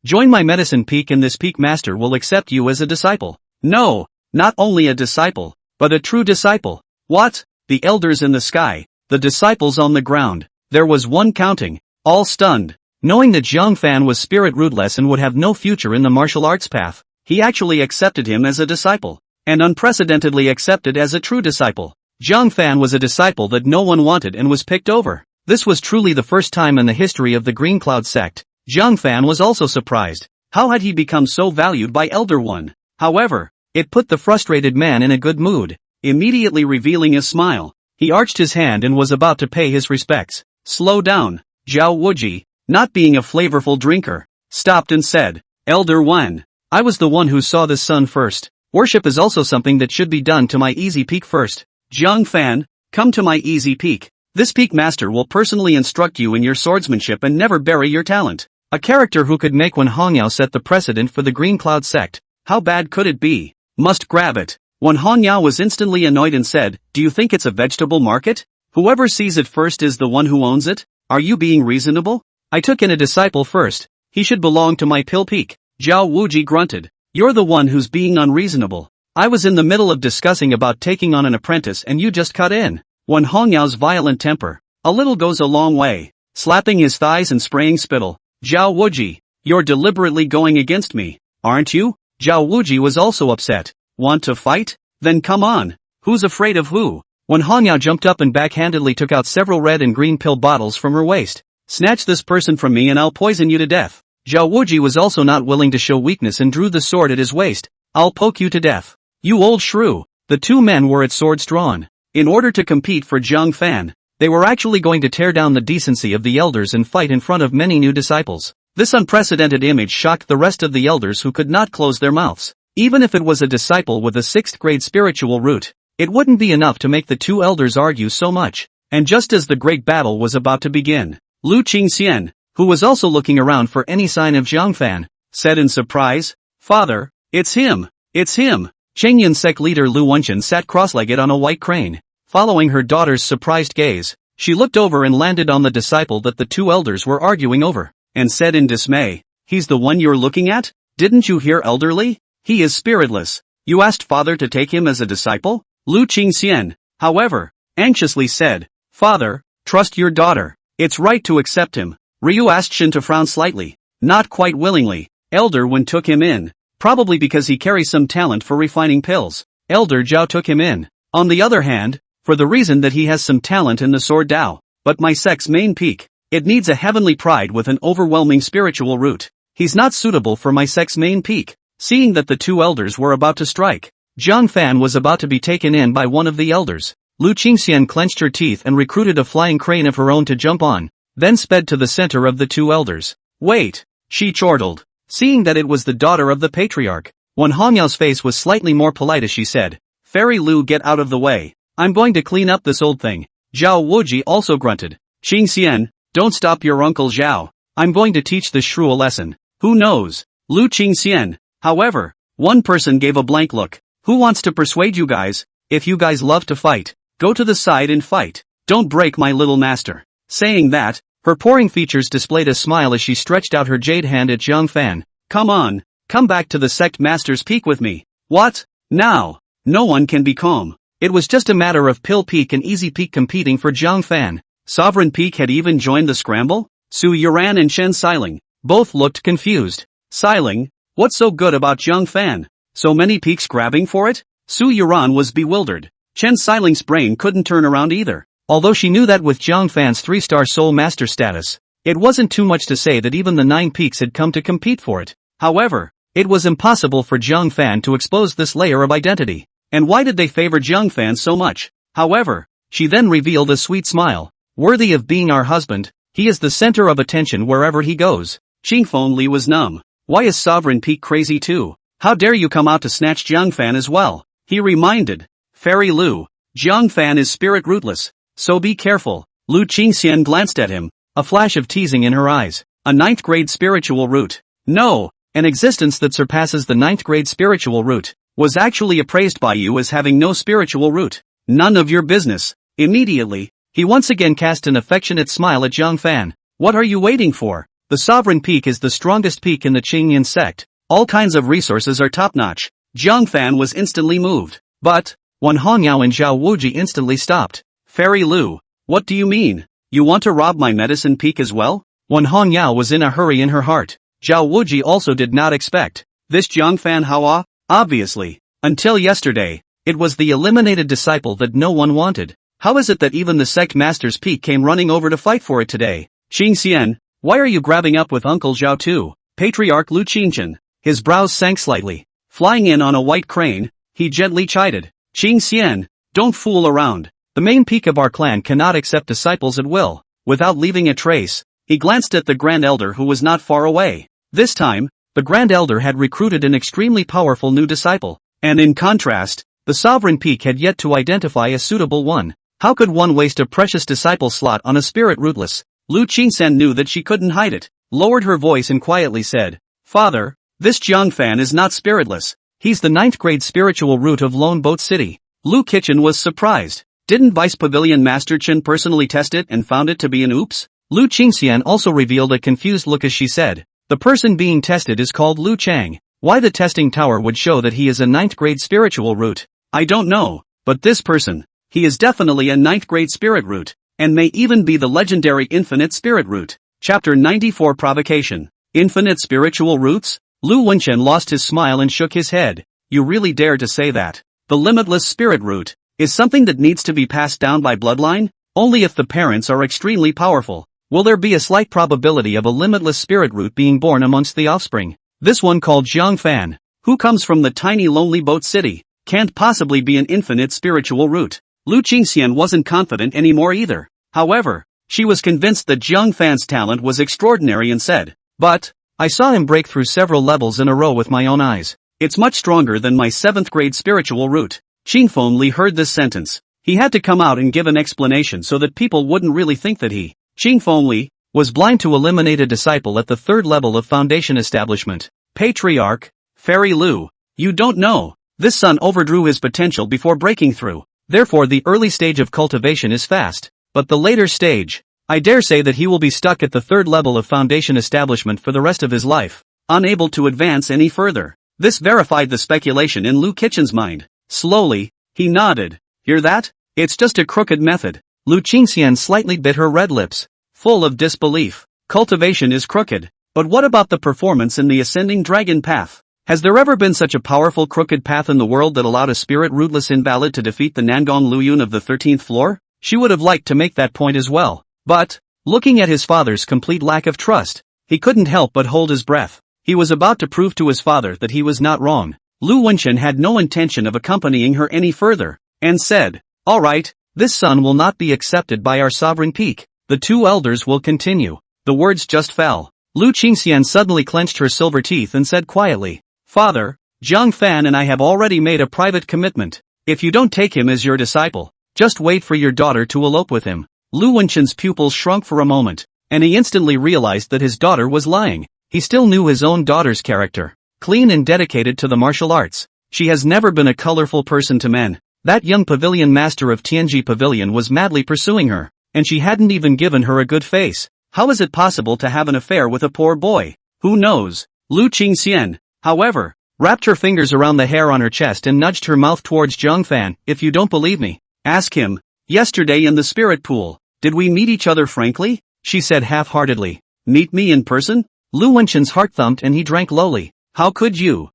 join my medicine peak and this peak master will accept you as a disciple. No, not only a disciple, but a true disciple. What? The elders in the sky, the disciples on the ground. There was one counting, all stunned. Knowing that Jiang Fan was spirit rootless and would have no future in the martial arts path, he actually accepted him as a disciple, and unprecedentedly accepted as a true disciple. Jiang Fan was a disciple that no one wanted and was picked over. This was truly the first time in the history of the Green Cloud sect. Jiang Fan was also surprised. How had he become so valued by Elder One? However, it put the frustrated man in a good mood. Immediately revealing a smile, he arched his hand and was about to pay his respects. Slow down. Zhao Wuji, not being a flavorful drinker, stopped and said, Elder One, I was the one who saw the sun first. Worship is also something that should be done to my easy peak first. Jiang Fan, come to my easy peak. This peak master will personally instruct you in your swordsmanship and never bury your talent. A character who could make Wen Hongyao set the precedent for the Green Cloud sect. How bad could it be? Must grab it. Wen Hongyao was instantly annoyed and said, do you think it's a vegetable market? Whoever sees it first is the one who owns it? Are you being reasonable? I took in a disciple first. He should belong to my pill peak. Zhao Wuji grunted. You're the one who's being unreasonable. I was in the middle of discussing about taking on an apprentice and you just cut in. Wen Hongyao's violent temper. A little goes a long way. Slapping his thighs and spraying spittle. Zhao Wuji, you're deliberately going against me, aren't you? Zhao Wuji was also upset. Want to fight? Then come on. Who's afraid of who? Wen Hongyao jumped up and backhandedly took out several red and green pill bottles from her waist. Snatch this person from me and I'll poison you to death. Zhao Wuji was also not willing to show weakness and drew the sword at his waist. I'll poke you to death. You old shrew. The two men were at swords drawn. In order to compete for Jiang Fan, they were actually going to tear down the decency of the elders and fight in front of many new disciples. This unprecedented image shocked the rest of the elders who could not close their mouths. Even if it was a disciple with a 6th grade spiritual root, it wouldn't be enough to make the two elders argue so much. And just as the great battle was about to begin, Lu Qingxian, who was also looking around for any sign of Jiang Fan, said in surprise, Father, it's him, it's him. Chengyun sect leader Lu Wenchen sat cross-legged on a white crane. Following her daughter's surprised gaze, she looked over and landed on the disciple that the two elders were arguing over, and said in dismay, he's the one you're looking at? Didn't you hear, elderly? He is spiritless. You asked father to take him as a disciple? Lu Qingxian, however, anxiously said, Father, trust your daughter. It's right to accept him. Ryu asked Shin to frown slightly. Not quite willingly. Elder Wen took him in. Probably because he carries some talent for refining pills. Elder Zhao took him in. On the other hand, for the reason that he has some talent in the sword Dao. But my sect's main peak, it needs a heavenly pride with an overwhelming spiritual root. He's not suitable for my sect's main peak. Seeing that the two elders were about to strike, Jiang Fan was about to be taken in by one of the elders. Lu Qingxian clenched her teeth and recruited a flying crane of her own to jump on, then sped to the center of the two elders. Wait, she chortled. Seeing that it was the daughter of the patriarch, Wen Hongyao's face was slightly more polite as she said, Fairy Lu, get out of the way. I'm going to clean up this old thing. Zhao Wuji also grunted. Qingxian, don't stop your uncle Zhao. I'm going to teach this shrew a lesson. Who knows? Lu Qingxian. However, one person gave a blank look. Who wants to persuade you guys? If you guys love to fight, go to the side and fight. Don't break my little master. Saying that, her pouring features displayed a smile as she stretched out her jade hand at Jiang Fan. Come on, come back to the sect master's peak with me. What? Now? No one can be calm. It was just a matter of Pill Peak and Easy Peak competing for Jiang Fan. Sovereign Peak had even joined the scramble? Su Yuran and Chen Xiling both looked confused. Xiling, what's so good about Jiang Fan? So many peaks grabbing for it? Su Yuran was bewildered. Chen Xiling's brain couldn't turn around either. Although she knew that with Jiang Fan's 3-star soul master status, it wasn't too much to say that even the 9 peaks had come to compete for it. However, it was impossible for Jiang Fan to expose this layer of identity. And why did they favor Jiang Fan so much? However, she then revealed a sweet smile. Worthy of being our husband, he is the center of attention wherever he goes. Qingfeng Li was numb. Why is Sovereign Peak crazy too? How dare you come out to snatch Jiang Fan as well? He reminded. Fairy Lu, Jiang Fan is spirit rootless. So be careful. Lu Qingxian glanced at him, a flash of teasing in her eyes. A 9th grade spiritual root. No, an existence that surpasses the 9th grade spiritual root. was actually appraised by you as having no spiritual root. None of your business. Immediately, he once again cast an affectionate smile at Jiang Fan. What are you waiting for? The sovereign peak is the strongest peak in the Qingyan sect. All kinds of resources are top-notch. Jiang Fan was instantly moved. But, Wan Hongyao and Zhao Wuji instantly stopped. Fairy Lu, what do you mean? You want to rob my medicine peak as well? Wan Hongyao was in a hurry in her heart. Zhao Wuji also did not expect this Jiang Fan Hawa. Obviously, until yesterday, it was the eliminated disciple that no one wanted. How is it that even the sect master's peak came running over to fight for it today? Qing Xian, why are you grabbing up with Uncle Zhao too? Patriarch Lu Qingchen. His brows sank slightly. Flying in on a white crane, he gently chided. Qing Xian, don't fool around. The main peak of our clan cannot accept disciples at will. Without leaving a trace, he glanced at the Grand Elder who was not far away. This time, the Grand Elder had recruited an extremely powerful new disciple, and in contrast, the Sovereign Peak had yet to identify a suitable one. How could one waste a precious disciple slot on a spirit rootless? Lu Qingsan knew that she couldn't hide it, lowered her voice and quietly said, Father, this Jiang Fan is not spiritless. He's the 9th grade spiritual root of Lone Boat City. Lu Kitchen was surprised. Didn't Vice Pavilion Master Chen personally test it and found it to be an oops? Lu Qingxian also revealed a confused look as she said, the person being tested is called Lu Chang. Why the testing tower would show that he is a 9th grade spiritual root? I don't know, but this person, he is definitely a 9th grade spirit root, and may even be the legendary infinite spirit root. Chapter 94 Provocation. Infinite spiritual roots? Lu Wenchen lost his smile and shook his head. You really dare to say that? The limitless spirit root is something that needs to be passed down by bloodline? Only if the parents are extremely powerful will there be a slight probability of a limitless spirit root being born amongst the offspring. This one called Jiang Fan, who comes from the tiny lonely boat city, can't possibly be an infinite spiritual root. Lu Qingxian wasn't confident anymore either. However, she was convinced that Jiang Fan's talent was extraordinary and said, but, I saw him break through several levels in a row with my own eyes. It's much stronger than my 7th grade spiritual root. Qingfeng Li heard this sentence. He had to come out and give an explanation so that people wouldn't really think that he, Qingfeng Li, was blind to eliminate a disciple at the 3rd level of foundation establishment. Patriarch, Fairy Lu, you don't know. This son overdrew his potential before breaking through. Therefore the early stage of cultivation is fast, but the later stage, I dare say that he will be stuck at the 3rd level of foundation establishment for the rest of his life, unable to advance any further. This verified the speculation in Lu Kitchen's mind. Slowly, he nodded. Hear that? It's just a crooked method. Lu Qingxian slightly bit her red lips, full of disbelief. Cultivation is crooked, but what about the performance in the ascending dragon path? Has there ever been such a powerful crooked path in the world that allowed a spirit rootless invalid to defeat the Nangong Luyun of the 13th floor? She would have liked to make that point as well. But, looking at his father's complete lack of trust, he couldn't help but hold his breath. He was about to prove to his father that he was not wrong. Lu Wenchen had no intention of accompanying her any further, and said, all right, this son will not be accepted by our sovereign peak. The 2 elders will continue. The words just fell. Lu Qingxian suddenly clenched her silver teeth and said quietly, Father, Jiang Fan and I have already made a private commitment. If you don't take him as your disciple, just wait for your daughter to elope with him. Lu Wenchen's pupils shrunk for a moment, and he instantly realized that his daughter was lying. He still knew his own daughter's character. Clean and dedicated to the martial arts. She has never been a colorful person to men. That young pavilion master of Tianji Pavilion was madly pursuing her, and she hadn't even given her a good face. How is it possible to have an affair with a poor boy? Who knows? Lu Qingxian, however, wrapped her fingers around the hair on her chest and nudged her mouth towards Jiang Fan. If you don't believe me, ask him. Yesterday in the spirit pool, did we meet each other frankly? She said half-heartedly. Meet me in person? Lu Wenchen's heart thumped and he drank lowly. How could you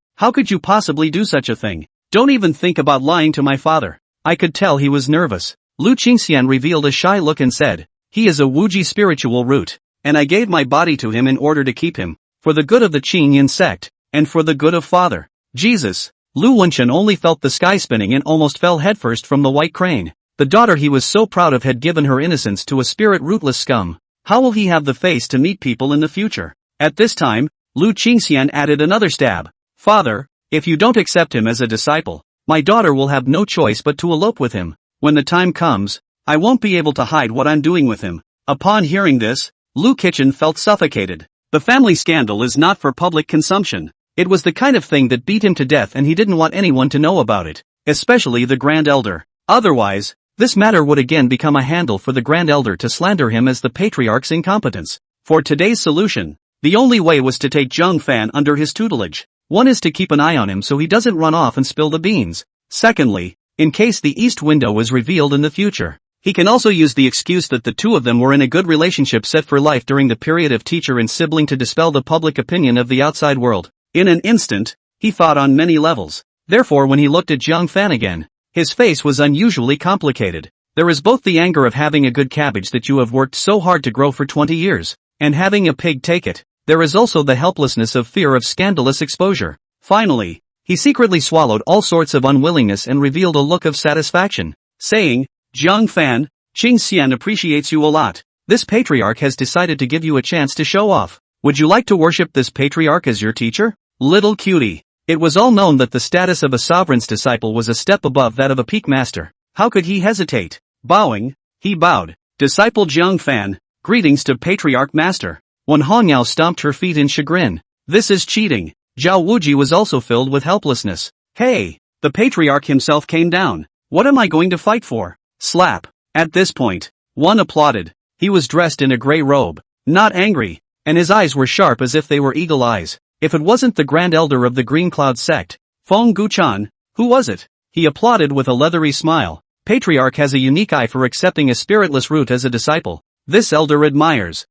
possibly do such a thing? Don't even think about lying to my father. I could tell he was nervous. Lu Qingxian revealed a shy look and said, he is a Wuji spiritual root, and I gave my body to him in order to keep him, for the good of the Qingyan sect, and for the good of father. Jesus! Lu Wenchen only felt the sky spinning and almost fell headfirst from the white crane. The daughter he was so proud of had given her innocence to a spirit rootless scum. How will he have the face to meet people in the future? At this time, Lu Qingxian added another stab. Father, if you don't accept him as a disciple, my daughter will have no choice but to elope with him. When the time comes, I won't be able to hide what I'm doing with him. Upon hearing this, Lu Kitchen felt suffocated. The family scandal is not for public consumption. It was the kind of thing that beat him to death and he didn't want anyone to know about it, especially the Grand Elder. Otherwise, this matter would again become a handle for the Grand Elder to slander him as the Patriarch's incompetence. For today's solution, the only way was to take Zhang Fan under his tutelage. One is to keep an eye on him so he doesn't run off and spill the beans. Secondly, in case the East Window is revealed in the future, he can also use the excuse that the two of them were in a good relationship set for life during the period of teacher and sibling to dispel the public opinion of the outside world. In an instant, he thought on many levels. Therefore, when he looked at Zhang Fan again, his face was unusually complicated. There is both the anger of having a good cabbage that you have worked so hard to grow for 20 years, and having a pig take it. There is also the helplessness of fear of scandalous exposure. Finally, he secretly swallowed all sorts of unwillingness and revealed a look of satisfaction, saying, Zhang Fan, Qing Xian appreciates you a lot. This patriarch has decided to give you a chance to show off. Would you like to worship this patriarch as your teacher? Little cutie. It was all known that the status of a sovereign's disciple was a step above that of a peak master. How could he hesitate? Bowing, he bowed. Disciple Zhang Fan, greetings to Patriarch Master. Wen Hongyao stomped her feet in chagrin. This is cheating. Zhao Wuji was also filled with helplessness. Hey! The Patriarch himself came down. What am I going to fight for? Slap. At this point, one applauded. He was dressed in a gray robe, not angry, and his eyes were sharp as if they were eagle eyes. If it wasn't the Grand Elder of the Green Cloud sect, Feng Guchan, who was it? He applauded with a leathery smile. Patriarch has a unique eye for accepting a spiritless root as a disciple. This elder admires.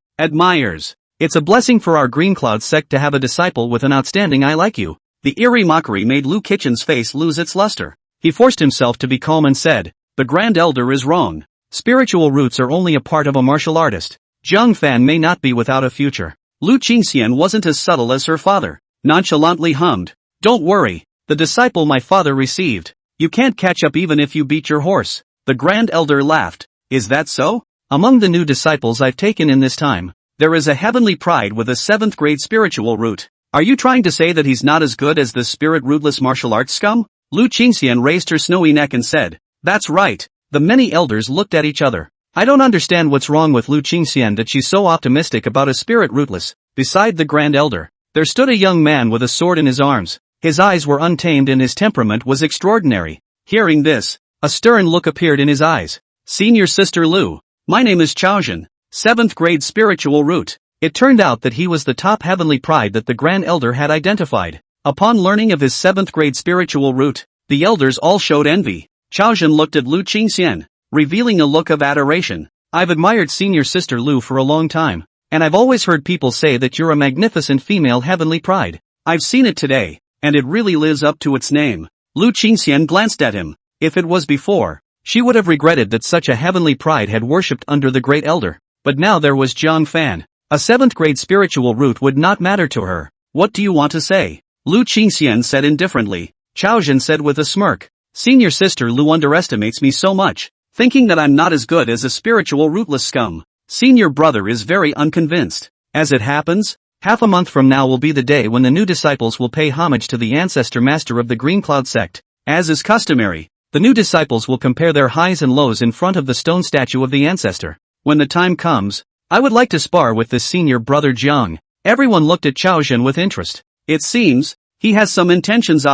It's a blessing for our Green Cloud sect to have a disciple with an outstanding eye like you. The eerie mockery made Lu Kitchen's face lose its luster. He forced himself to be calm and said, the Grand Elder is wrong. Spiritual roots are only a part of a martial artist. Zhang Fan may not be without a future. Lu Qingxian wasn't as subtle as her father. Nonchalantly hummed. Don't worry, the disciple my father received. You can't catch up even if you beat your horse. The Grand Elder laughed. Is that so? Among the new disciples I've taken in this time, there is a heavenly pride with a 7th grade spiritual root. Are you trying to say that he's not as good as the spirit rootless martial arts scum? Lu Qingxian raised her snowy neck and said, that's right. The many elders looked at each other. I don't understand what's wrong with Lu Qingxian that she's so optimistic about a spirit rootless. Beside the Grand Elder, there stood a young man with a sword in his arms. His eyes were untamed and his temperament was extraordinary. Hearing this, a stern look appeared in his eyes. Senior Sister Lu, my name is Chaozhen, 7th grade spiritual root. It turned out that he was the top heavenly pride that the Grand Elder had identified. Upon learning of his 7th grade spiritual root, the elders all showed envy. Chaozhen looked at Lu Qingxian, revealing a look of adoration. I've admired Senior Sister Lu for a long time, and I've always heard people say that you're a magnificent female heavenly pride. I've seen it today, and it really lives up to its name. Lu Qingxian glanced at him. If it was before, she would have regretted that such a heavenly pride had worshipped under the Great Elder. But now there was Zhang Fan. A 7th grade spiritual root would not matter to her. What do you want to say? Lu Qingxian said indifferently. Chaozhen said with a smirk. Senior Sister Lu underestimates me so much, thinking that I'm not as good as a spiritual rootless scum. Senior brother is very unconvinced. As it happens, half a month from now will be the day when the new disciples will pay homage to the ancestor master of the Green Cloud sect. As is customary, the new disciples will compare their highs and lows in front of the stone statue of the ancestor. When the time comes, I would like to spar with this senior brother Jiang. Everyone looked at Chaozhen with interest. It seems, he has some intentions.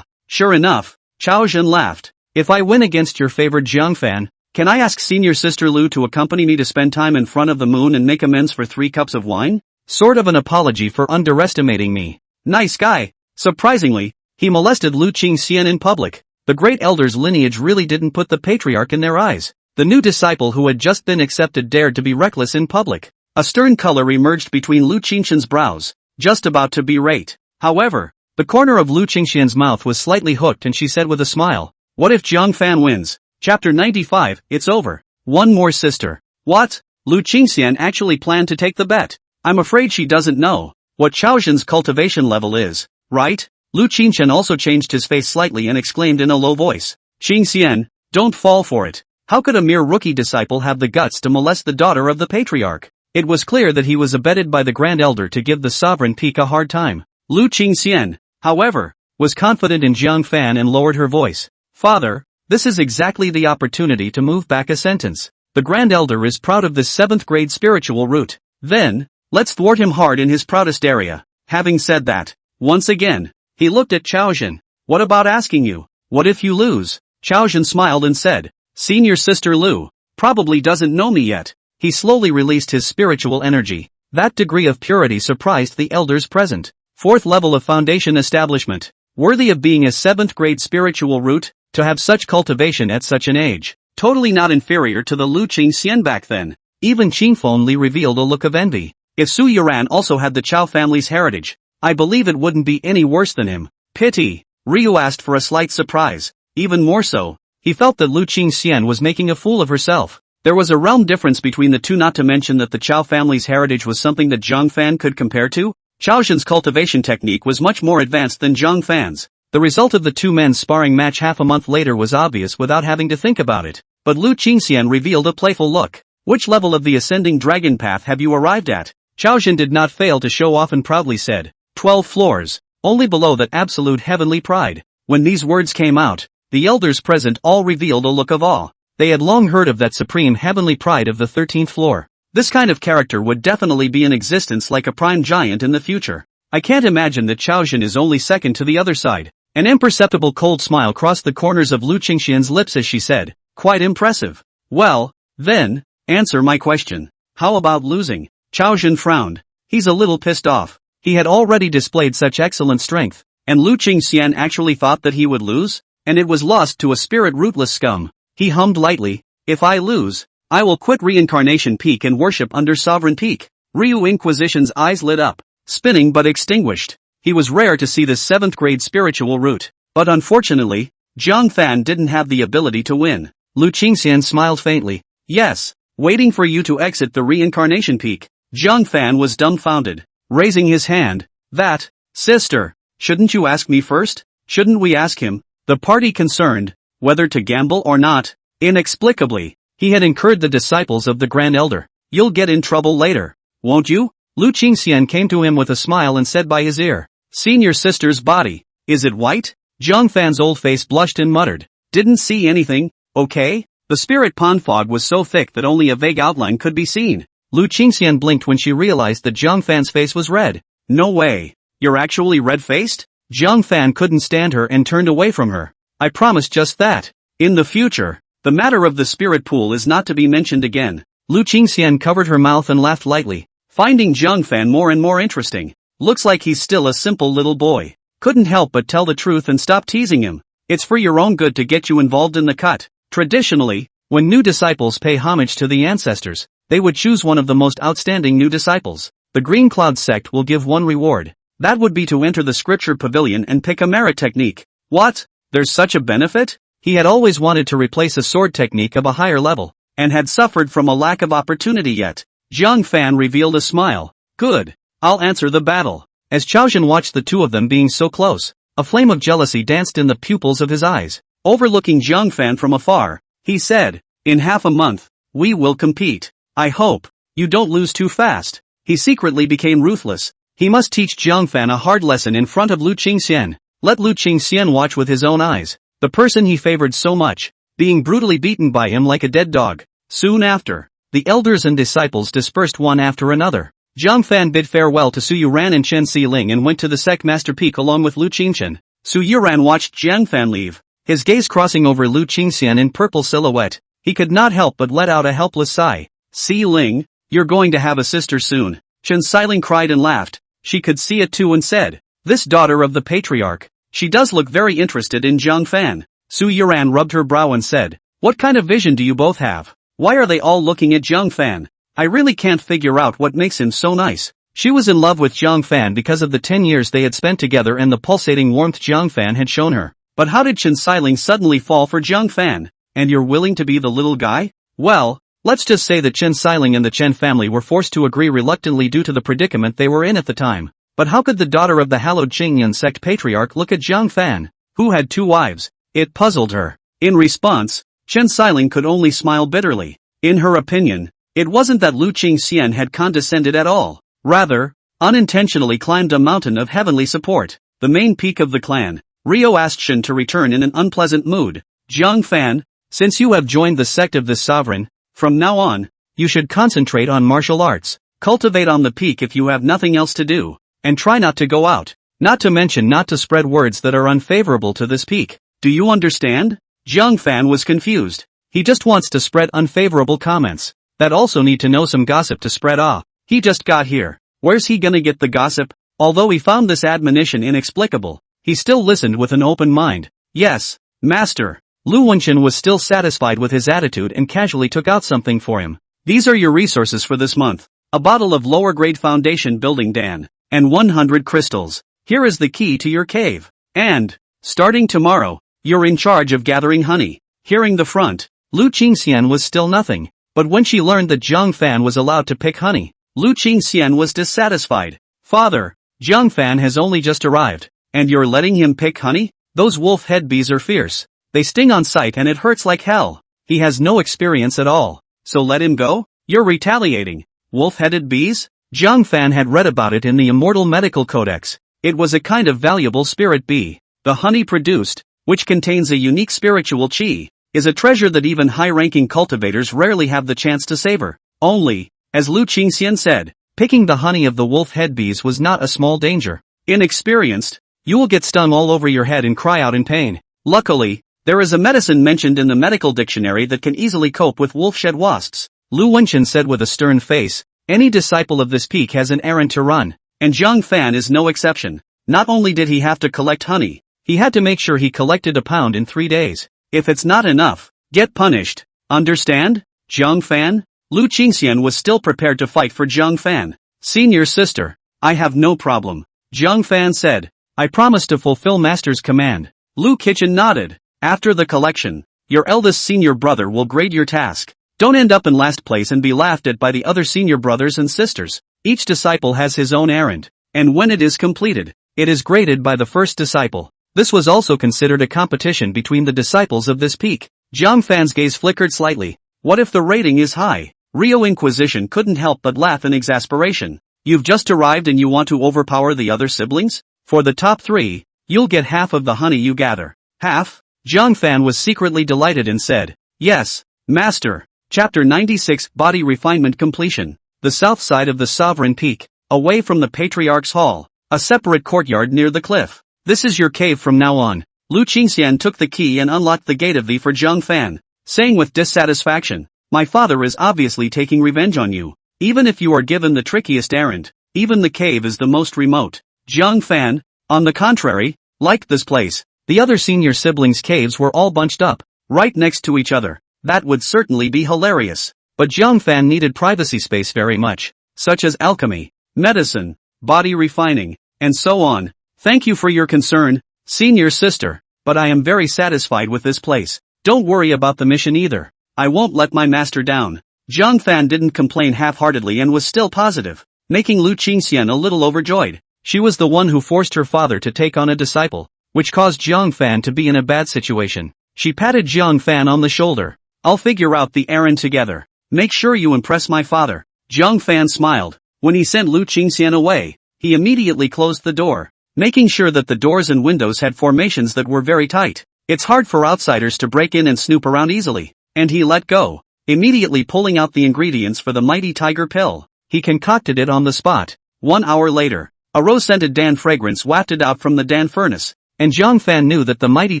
Sure enough, Chaozhen laughed. If I win against your favored Jiang Fan, can I ask Senior Sister Lu to accompany me to spend time in front of the moon and make amends for 3 cups of wine? Sort of an apology for underestimating me. Nice guy. Surprisingly, he molested Lu Qingxian in public. The Great Elder's lineage really didn't put the patriarch in their eyes. The new disciple who had just been accepted dared to be reckless in public. A stern color emerged between Lu Qingxian's brows, just about to berate. However, the corner of Lu Qingxian's mouth was slightly hooked and she said with a smile, what if Zhang Fan wins? Chapter 95, it's over. One more sister. What? Lu Qingxian actually planned to take the bet. I'm afraid she doesn't know what Chaozhen's cultivation level is, right? Lu Qingxian also changed his face slightly and exclaimed in a low voice. Qingxian, don't fall for it. How could a mere rookie disciple have the guts to molest the daughter of the patriarch? It was clear that he was abetted by the Grand Elder to give the sovereign peak a hard time. Lu Qingxian, however, was confident in Jiang Fan and lowered her voice. Father, this is exactly the opportunity to move back a sentence. The Grand Elder is proud of this 7th grade spiritual root. Then, let's thwart him hard in his proudest area. Having said that, once again, He looked at Chaozhen. What about asking you? What if you lose? Chaozhen smiled and said, Senior Sister Lu probably doesn't know me yet. He slowly released his spiritual energy. That degree of purity surprised the elders present. 4th level of foundation establishment. Worthy of being a 7th grade spiritual root, to have such cultivation at such an age. Totally not inferior to the Lu Qingxian back then. Even Qingfeng Li revealed a look of envy. If Su Yuran also had the Chao family's heritage, I believe it wouldn't be any worse than him. Pity. Ryu asked for a slight surprise. Even more so, he felt that Lu Qingxian was making a fool of herself. There was a realm difference between the two, not to mention that the Chao family's heritage was something that Zhang Fan could compare to. Chaozhen's cultivation technique was much more advanced than Zhang Fan's. The result of the two men's sparring match half a month later was obvious without having to think about it. But Lu Qingxian revealed a playful look. Which level of the ascending dragon path have you arrived at? Chaozhen did not fail to show off and proudly said, 12 floors, only below that absolute heavenly pride. When these words came out, the elders present all revealed a look of awe. They had long heard of that supreme heavenly pride of the 13th floor. This kind of character would definitely be in existence like a prime giant in the future. I can't imagine that Chaozhen is only second to the other side. An imperceptible cold smile crossed the corners of Lu Qingxian's lips as she said, quite impressive. Well, then, answer my question. How about losing? Chaozhen frowned. He's a little pissed off. He had already displayed such excellent strength, and Lu Qingxian actually thought that he would lose, and it was lost to a spirit rootless scum. He hummed lightly, if I lose, I will quit Reincarnation Peak and worship under Sovereign Peak. Ryu Inquisition's eyes lit up, spinning but extinguished. He was rare to see this 7th grade spiritual root, but unfortunately, Zhang Fan didn't have the ability to win. Lu Qingxian smiled faintly. Yes, waiting for you to exit the Reincarnation Peak. Zhang Fan was dumbfounded, raising his hand. That, sister, shouldn't you ask me first? Shouldn't we ask him? The party concerned, whether to gamble or not. Inexplicably, he had incurred the disciples of the Grand Elder. You'll get in trouble later, won't you? Lu Qingxian came to him with a smile and said by his ear, Senior Sister's body, is it white? Zhang Fan's old face blushed and muttered, didn't see anything, okay? The spirit pond fog was so thick that only a vague outline could be seen. Lu Qingxian blinked when she realized that Zhang Fan's face was red. No way. You're actually red-faced? Zhang Fan couldn't stand her and turned away from her. I promised just that. In the future, the matter of the spirit pool is not to be mentioned again. Lu Qingxian covered her mouth and laughed lightly, finding Zhang Fan more and more interesting. Looks like he's still a simple little boy. Couldn't help but tell the truth and stop teasing him. It's for your own good to get you involved in the cut. Traditionally, when new disciples pay homage to the ancestors, they would choose one of the most outstanding new disciples. The Green Cloud sect will give one reward. That would be to enter the scripture pavilion and pick a merit technique. What? There's such a benefit? He had always wanted to replace a sword technique of a higher level, and had suffered from a lack of opportunity yet. Zhang Fan revealed a smile. Good. I'll answer the battle. As Chaozhen watched the two of them being so close, a flame of jealousy danced in the pupils of his eyes. Overlooking Zhang Fan from afar, he said, in half a month, we will compete. I hope you don't lose too fast. He secretly became ruthless. He must teach Zhang Fan a hard lesson in front of Lu Qingxian. Let Lu Qingxian watch with his own eyes. The person he favored so much, being brutally beaten by him like a dead dog. Soon after, the elders and disciples dispersed one after another. Zhang Fan bid farewell to Su Yuran and Chen Xiling and went to the Sect Master Peak along with Lu Qingxian. Su Yuran watched Zhang Fan leave, his gaze crossing over Lu Qingxian in purple silhouette. He could not help but let out a helpless sigh. Xiling, you're going to have a sister soon. Chen Xiling cried and laughed. She could see it too and said, this daughter of the patriarch. She does look very interested in Zhang Fan. Su Yuran rubbed her brow and said, what kind of vision do you both have? Why are they all looking at Zhang Fan? I really can't figure out what makes him so nice. She was in love with Zhang Fan because of the 10 years they had spent together and the pulsating warmth Zhang Fan had shown her. But how did Chen Xiling suddenly fall for Zhang Fan? And you're willing to be the little guy? Well, let's just say that Chen Xiling and the Chen family were forced to agree reluctantly due to the predicament they were in at the time. But how could the daughter of the hallowed Qingyan sect patriarch look at Zhang Fan, who had 2 wives? It puzzled her. In response, Chen Xiling could only smile bitterly. In her opinion, it wasn't that Lu Qingxian had condescended at all. Rather, unintentionally climbed a mountain of heavenly support, the main peak of the clan. Rio asked Shen to return in an unpleasant mood. Zhang Fan, since you have joined the sect of this sovereign, from now on, you should concentrate on martial arts. Cultivate on the peak if you have nothing else to do. And try not to go out. Not to mention not to spread words that are unfavorable to this peak. Do you understand? Jiang Fan was confused. He just wants to spread unfavorable comments. That also need to know some gossip to spread. He just got here. Where's he gonna get the gossip? Although he found this admonition inexplicable, he still listened with an open mind. Yes, master. Lu Wenchen was still satisfied with his attitude and casually took out something for him. These are your resources for this month. A bottle of lower grade foundation building Dan, and 100 crystals. Here is the key to your cave. And, starting tomorrow, you're in charge of gathering honey. Hearing the front, Lu Qingxian was still nothing, but when she learned that Jiang Fan was allowed to pick honey, Lu Qingxian was dissatisfied. Father, Jiang Fan has only just arrived, and you're letting him pick honey? Those wolf head bees are fierce. They sting on sight and it hurts like hell. He has no experience at all. So let him go? You're retaliating. Wolf-headed bees? Jiang Fan had read about it in the Immortal Medical Codex. It was a kind of valuable spirit bee. The honey produced, which contains a unique spiritual qi, is a treasure that even high-ranking cultivators rarely have the chance to savor. Only, as Lu Qingxian said, picking the honey of the wolf-head bees was not a small danger. Inexperienced, you will get stung all over your head and cry out in pain. Luckily, there is a medicine mentioned in the medical dictionary that can easily cope with wolf-shed wasps. Lu Wenchen said with a stern face, any disciple of this peak has an errand to run, and Jiang Fan is no exception. Not only did he have to collect honey, he had to make sure he collected a pound in 3 days. If it's not enough, get punished. Understand? Jiang Fan? Lu Qingxian was still prepared to fight for Jiang Fan. Senior sister, I have no problem. Jiang Fan said, I promise to fulfill master's command. Lu Kitchen nodded. After the collection, your eldest senior brother will grade your task. Don't end up in last place and be laughed at by the other senior brothers and sisters. Each disciple has his own errand, and when it is completed, it is graded by the first disciple. This was also considered a competition between the disciples of this peak. Jiang Fan's gaze flickered slightly. What if the rating is high? Rio Inquisition couldn't help but laugh in exasperation. You've just arrived and you want to overpower the other siblings? For the top 3, you'll get half of the honey you gather. Half? Jiang Fan was secretly delighted and said, yes, master. Chapter 96 Body Refinement Completion. The south side of the Sovereign Peak, away from the Patriarch's Hall, a separate courtyard near the cliff. This is your cave from now on. Lu Qingxian took the key and unlocked the gate of the for Jiang Fan, saying with dissatisfaction, my father is obviously taking revenge on you. Even if you are given the trickiest errand, even the cave is the most remote. Jiang Fan, on the contrary, liked this place. The other senior siblings' caves were all bunched up, right next to each other. That would certainly be hilarious. But Jiang Fan needed privacy space very much, such as alchemy, medicine, body refining, and so on. Thank you for your concern, senior sister, but I am very satisfied with this place. Don't worry about the mission either. I won't let my master down. Jiang Fan didn't complain half-heartedly and was still positive, making Lu Qingxian a little overjoyed. She was the one who forced her father to take on a disciple, which caused Jiang Fan to be in a bad situation. She patted Jiang Fan on the shoulder. I'll figure out the errand together. Make sure you impress my father. Jiang Fan smiled. When he sent Lu Qingxian away, he immediately closed the door, making sure that the doors and windows had formations that were very tight. It's hard for outsiders to break in and snoop around easily. And he let go, immediately pulling out the ingredients for the mighty tiger pill. He concocted it on the spot. 1 hour later, a rose-scented Dan fragrance wafted out from the Dan furnace, and Jiang Fan knew that the mighty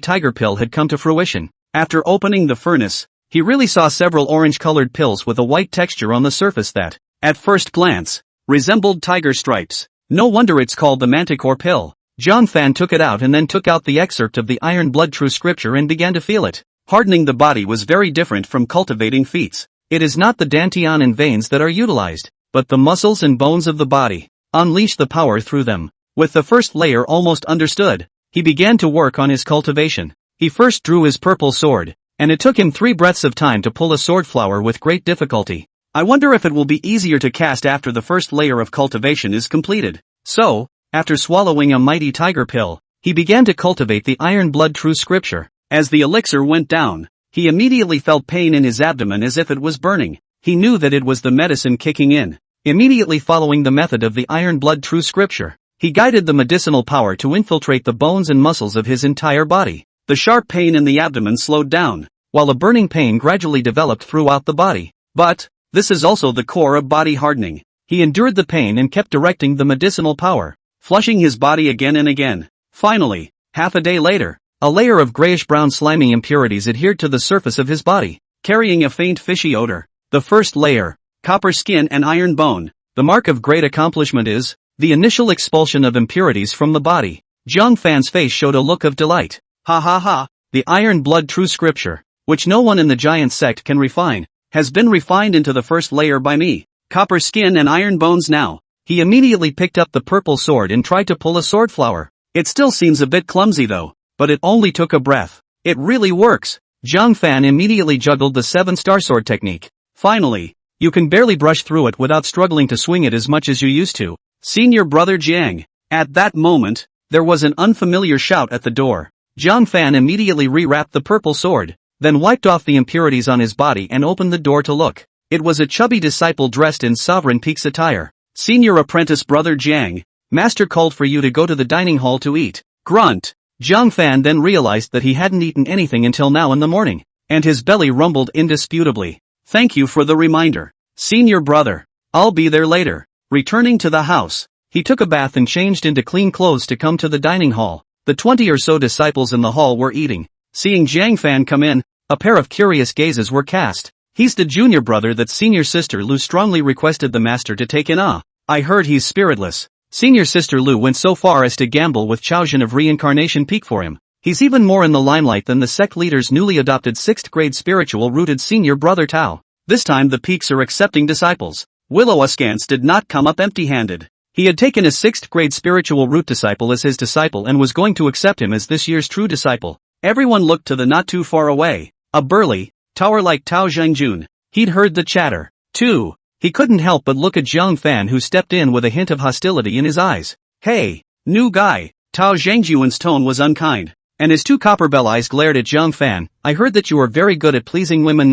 tiger pill had come to fruition. After opening the furnace, he really saw several orange-colored pills with a white texture on the surface that, at first glance, resembled tiger stripes. No wonder it's called the manticore pill. Jiang Fan took it out and then took out the excerpt of the Iron Blood True Scripture and began to feel it. Hardening the body was very different from cultivating feats. It is not the dantian and veins that are utilized, but the muscles and bones of the body. Unleash the power through them. With the first layer almost understood, he began to work on his cultivation. He first drew his purple sword, and it took him 3 breaths of time to pull a sword flower with great difficulty. I wonder if it will be easier to cast after the first layer of cultivation is completed. So, after swallowing a mighty tiger pill, he began to cultivate the Iron Blood True Scripture. As the elixir went down, he immediately felt pain in his abdomen as if it was burning. He knew that it was the medicine kicking in. Immediately following the method of the Iron Blood True Scripture, he guided the medicinal power to infiltrate the bones and muscles of his entire body. The sharp pain in the abdomen slowed down, while a burning pain gradually developed throughout the body. But, this is also the core of body hardening. He endured the pain and kept directing the medicinal power. flushing his body again and again. Finally, half a day later, a layer of grayish-brown slimy impurities adhered to the surface of his body, carrying a faint fishy odor. The first layer, copper skin and iron bone. The mark of great accomplishment is the initial expulsion of impurities from the body. Jiang Fan's face showed a look of delight. Ha ha ha, the iron blood true scripture, which no one in the giant sect can refine, has been refined into the first layer by me. Copper skin and iron bones now. He immediately picked up the purple sword and tried to pull a sword flower. It still seems a bit clumsy though, but it only took a breath. It really works. Jiang Fan immediately juggled the 7-star sword technique. Finally, you can barely brush through it without struggling to swing it as much as you used to. Senior brother Jiang. At that moment, there was an unfamiliar shout at the door. Jiang Fan immediately rewrapped the purple sword, then wiped off the impurities on his body and opened the door to look. It was a chubby disciple dressed in Sovereign Peak's attire. Senior apprentice brother Jiang, master called for you to go to the dining hall to eat. Grunt. Jiang Fan then realized that he hadn't eaten anything until now in the morning, and his belly rumbled indisputably. Thank you for the reminder, senior brother. I'll be there later. Returning to the house, he took a bath and changed into clean clothes to come to the dining hall. The 20 or so disciples in the hall were eating. Seeing Jiang Fan come in, a pair of curious gazes were cast. He's the junior brother that senior sister Lu strongly requested the master to take in. I heard he's spiritless. Senior sister Lu went so far as to gamble with Chaojin of Reincarnation Peak for him. He's even more in the limelight than the sect leader's newly adopted 6th grade spiritual-rooted senior brother Tao. This time the Peaks are accepting disciples. Willow Askance did not come up empty-handed. He had taken a 6th grade spiritual root disciple as his disciple and was going to accept him as this year's true disciple. Everyone looked to the not too far away, a burly, tower-like Tao Zhengjun. He'd heard the chatter, too. He couldn't help but look at Jiang Fan, who stepped in with a hint of hostility in his eyes. Hey, new guy. Tao Zhengjun's tone was unkind, and his 2 copper-bell eyes glared at Jiang Fan. I heard that you are very good at pleasing women.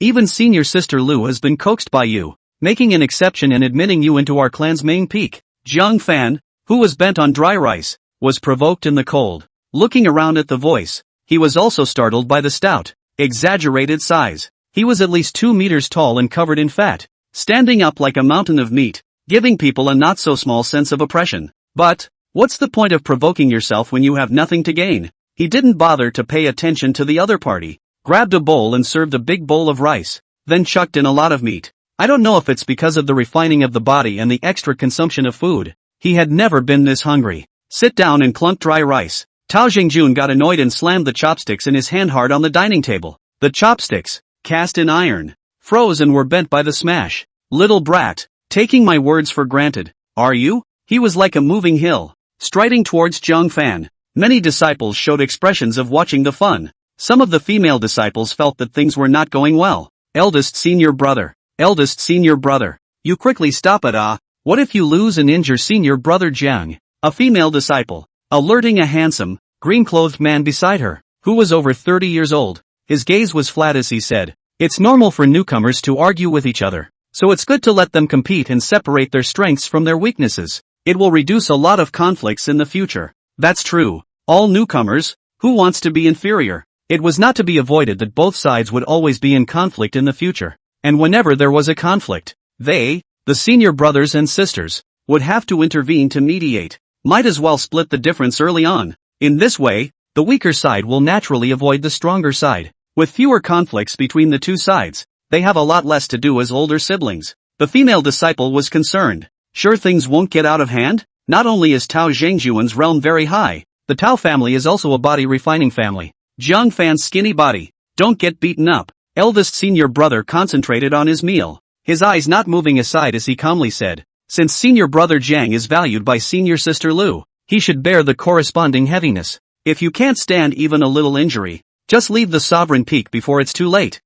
Even senior sister Lu has been coaxed by you, making an exception and admitting you into our clan's main peak. Jiang Fan, who was bent on dry rice, was provoked in the cold. Looking around at the voice, he was also startled by the stout, exaggerated size. He was at least 2 meters tall and covered in fat, standing up like a mountain of meat, giving people a not-so-small sense of oppression. But, what's the point of provoking yourself when you have nothing to gain? He didn't bother to pay attention to the other party, grabbed a bowl and served a big bowl of rice, then chucked in a lot of meat. I don't know if it's because of the refining of the body and the extra consumption of food. He had never been this hungry. Sit down and clunk dry rice. Tao Zhengjun got annoyed and slammed the chopsticks in his hand hard on the dining table. The chopsticks, cast in iron, froze and were bent by the smash. Little brat, taking my words for granted, are you? He was like a moving hill, striding towards Jiang Fan. Many disciples showed expressions of watching the fun. Some of the female disciples felt that things were not going well. Eldest senior brother, you quickly stop it. What if you lose and injure senior brother Jiang? A female disciple, alerting a handsome, green-clothed man beside her, who was over 30 years old. His gaze was flat as he said, it's normal for newcomers to argue with each other, so it's good to let them compete and separate their strengths from their weaknesses. It will reduce a lot of conflicts in the future. That's true. All newcomers, who wants to be inferior? It was not to be avoided that both sides would always be in conflict in the future. And whenever there was a conflict, they, the senior brothers and sisters, would have to intervene to mediate. Might as well split the difference early on. In this way, the weaker side will naturally avoid the stronger side. With fewer conflicts between the two sides, they have a lot less to do as older siblings. The female disciple was concerned. Sure things won't get out of hand? Not only is Tao Zhengjun's realm very high, the Tao family is also a body refining family. Jiang Fan's skinny body. Don't get beaten up. Eldest senior brother concentrated on his meal, his eyes not moving aside as he calmly said, since senior brother Jiang is valued by senior sister Lu, he should bear the corresponding heaviness. If you can't stand even a little injury, just leave the Sovereign Peak before it's too late.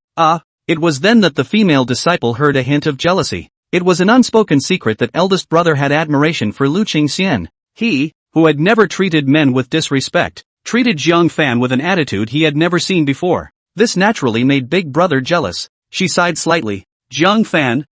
It was then that the female disciple heard a hint of jealousy. It was an unspoken secret that eldest brother had admiration for Lu Qingxian. He, who had never treated men with disrespect, treated Jiang Fan with an attitude he had never seen before. This naturally made big brother jealous. She sighed slightly. Jiang Fan,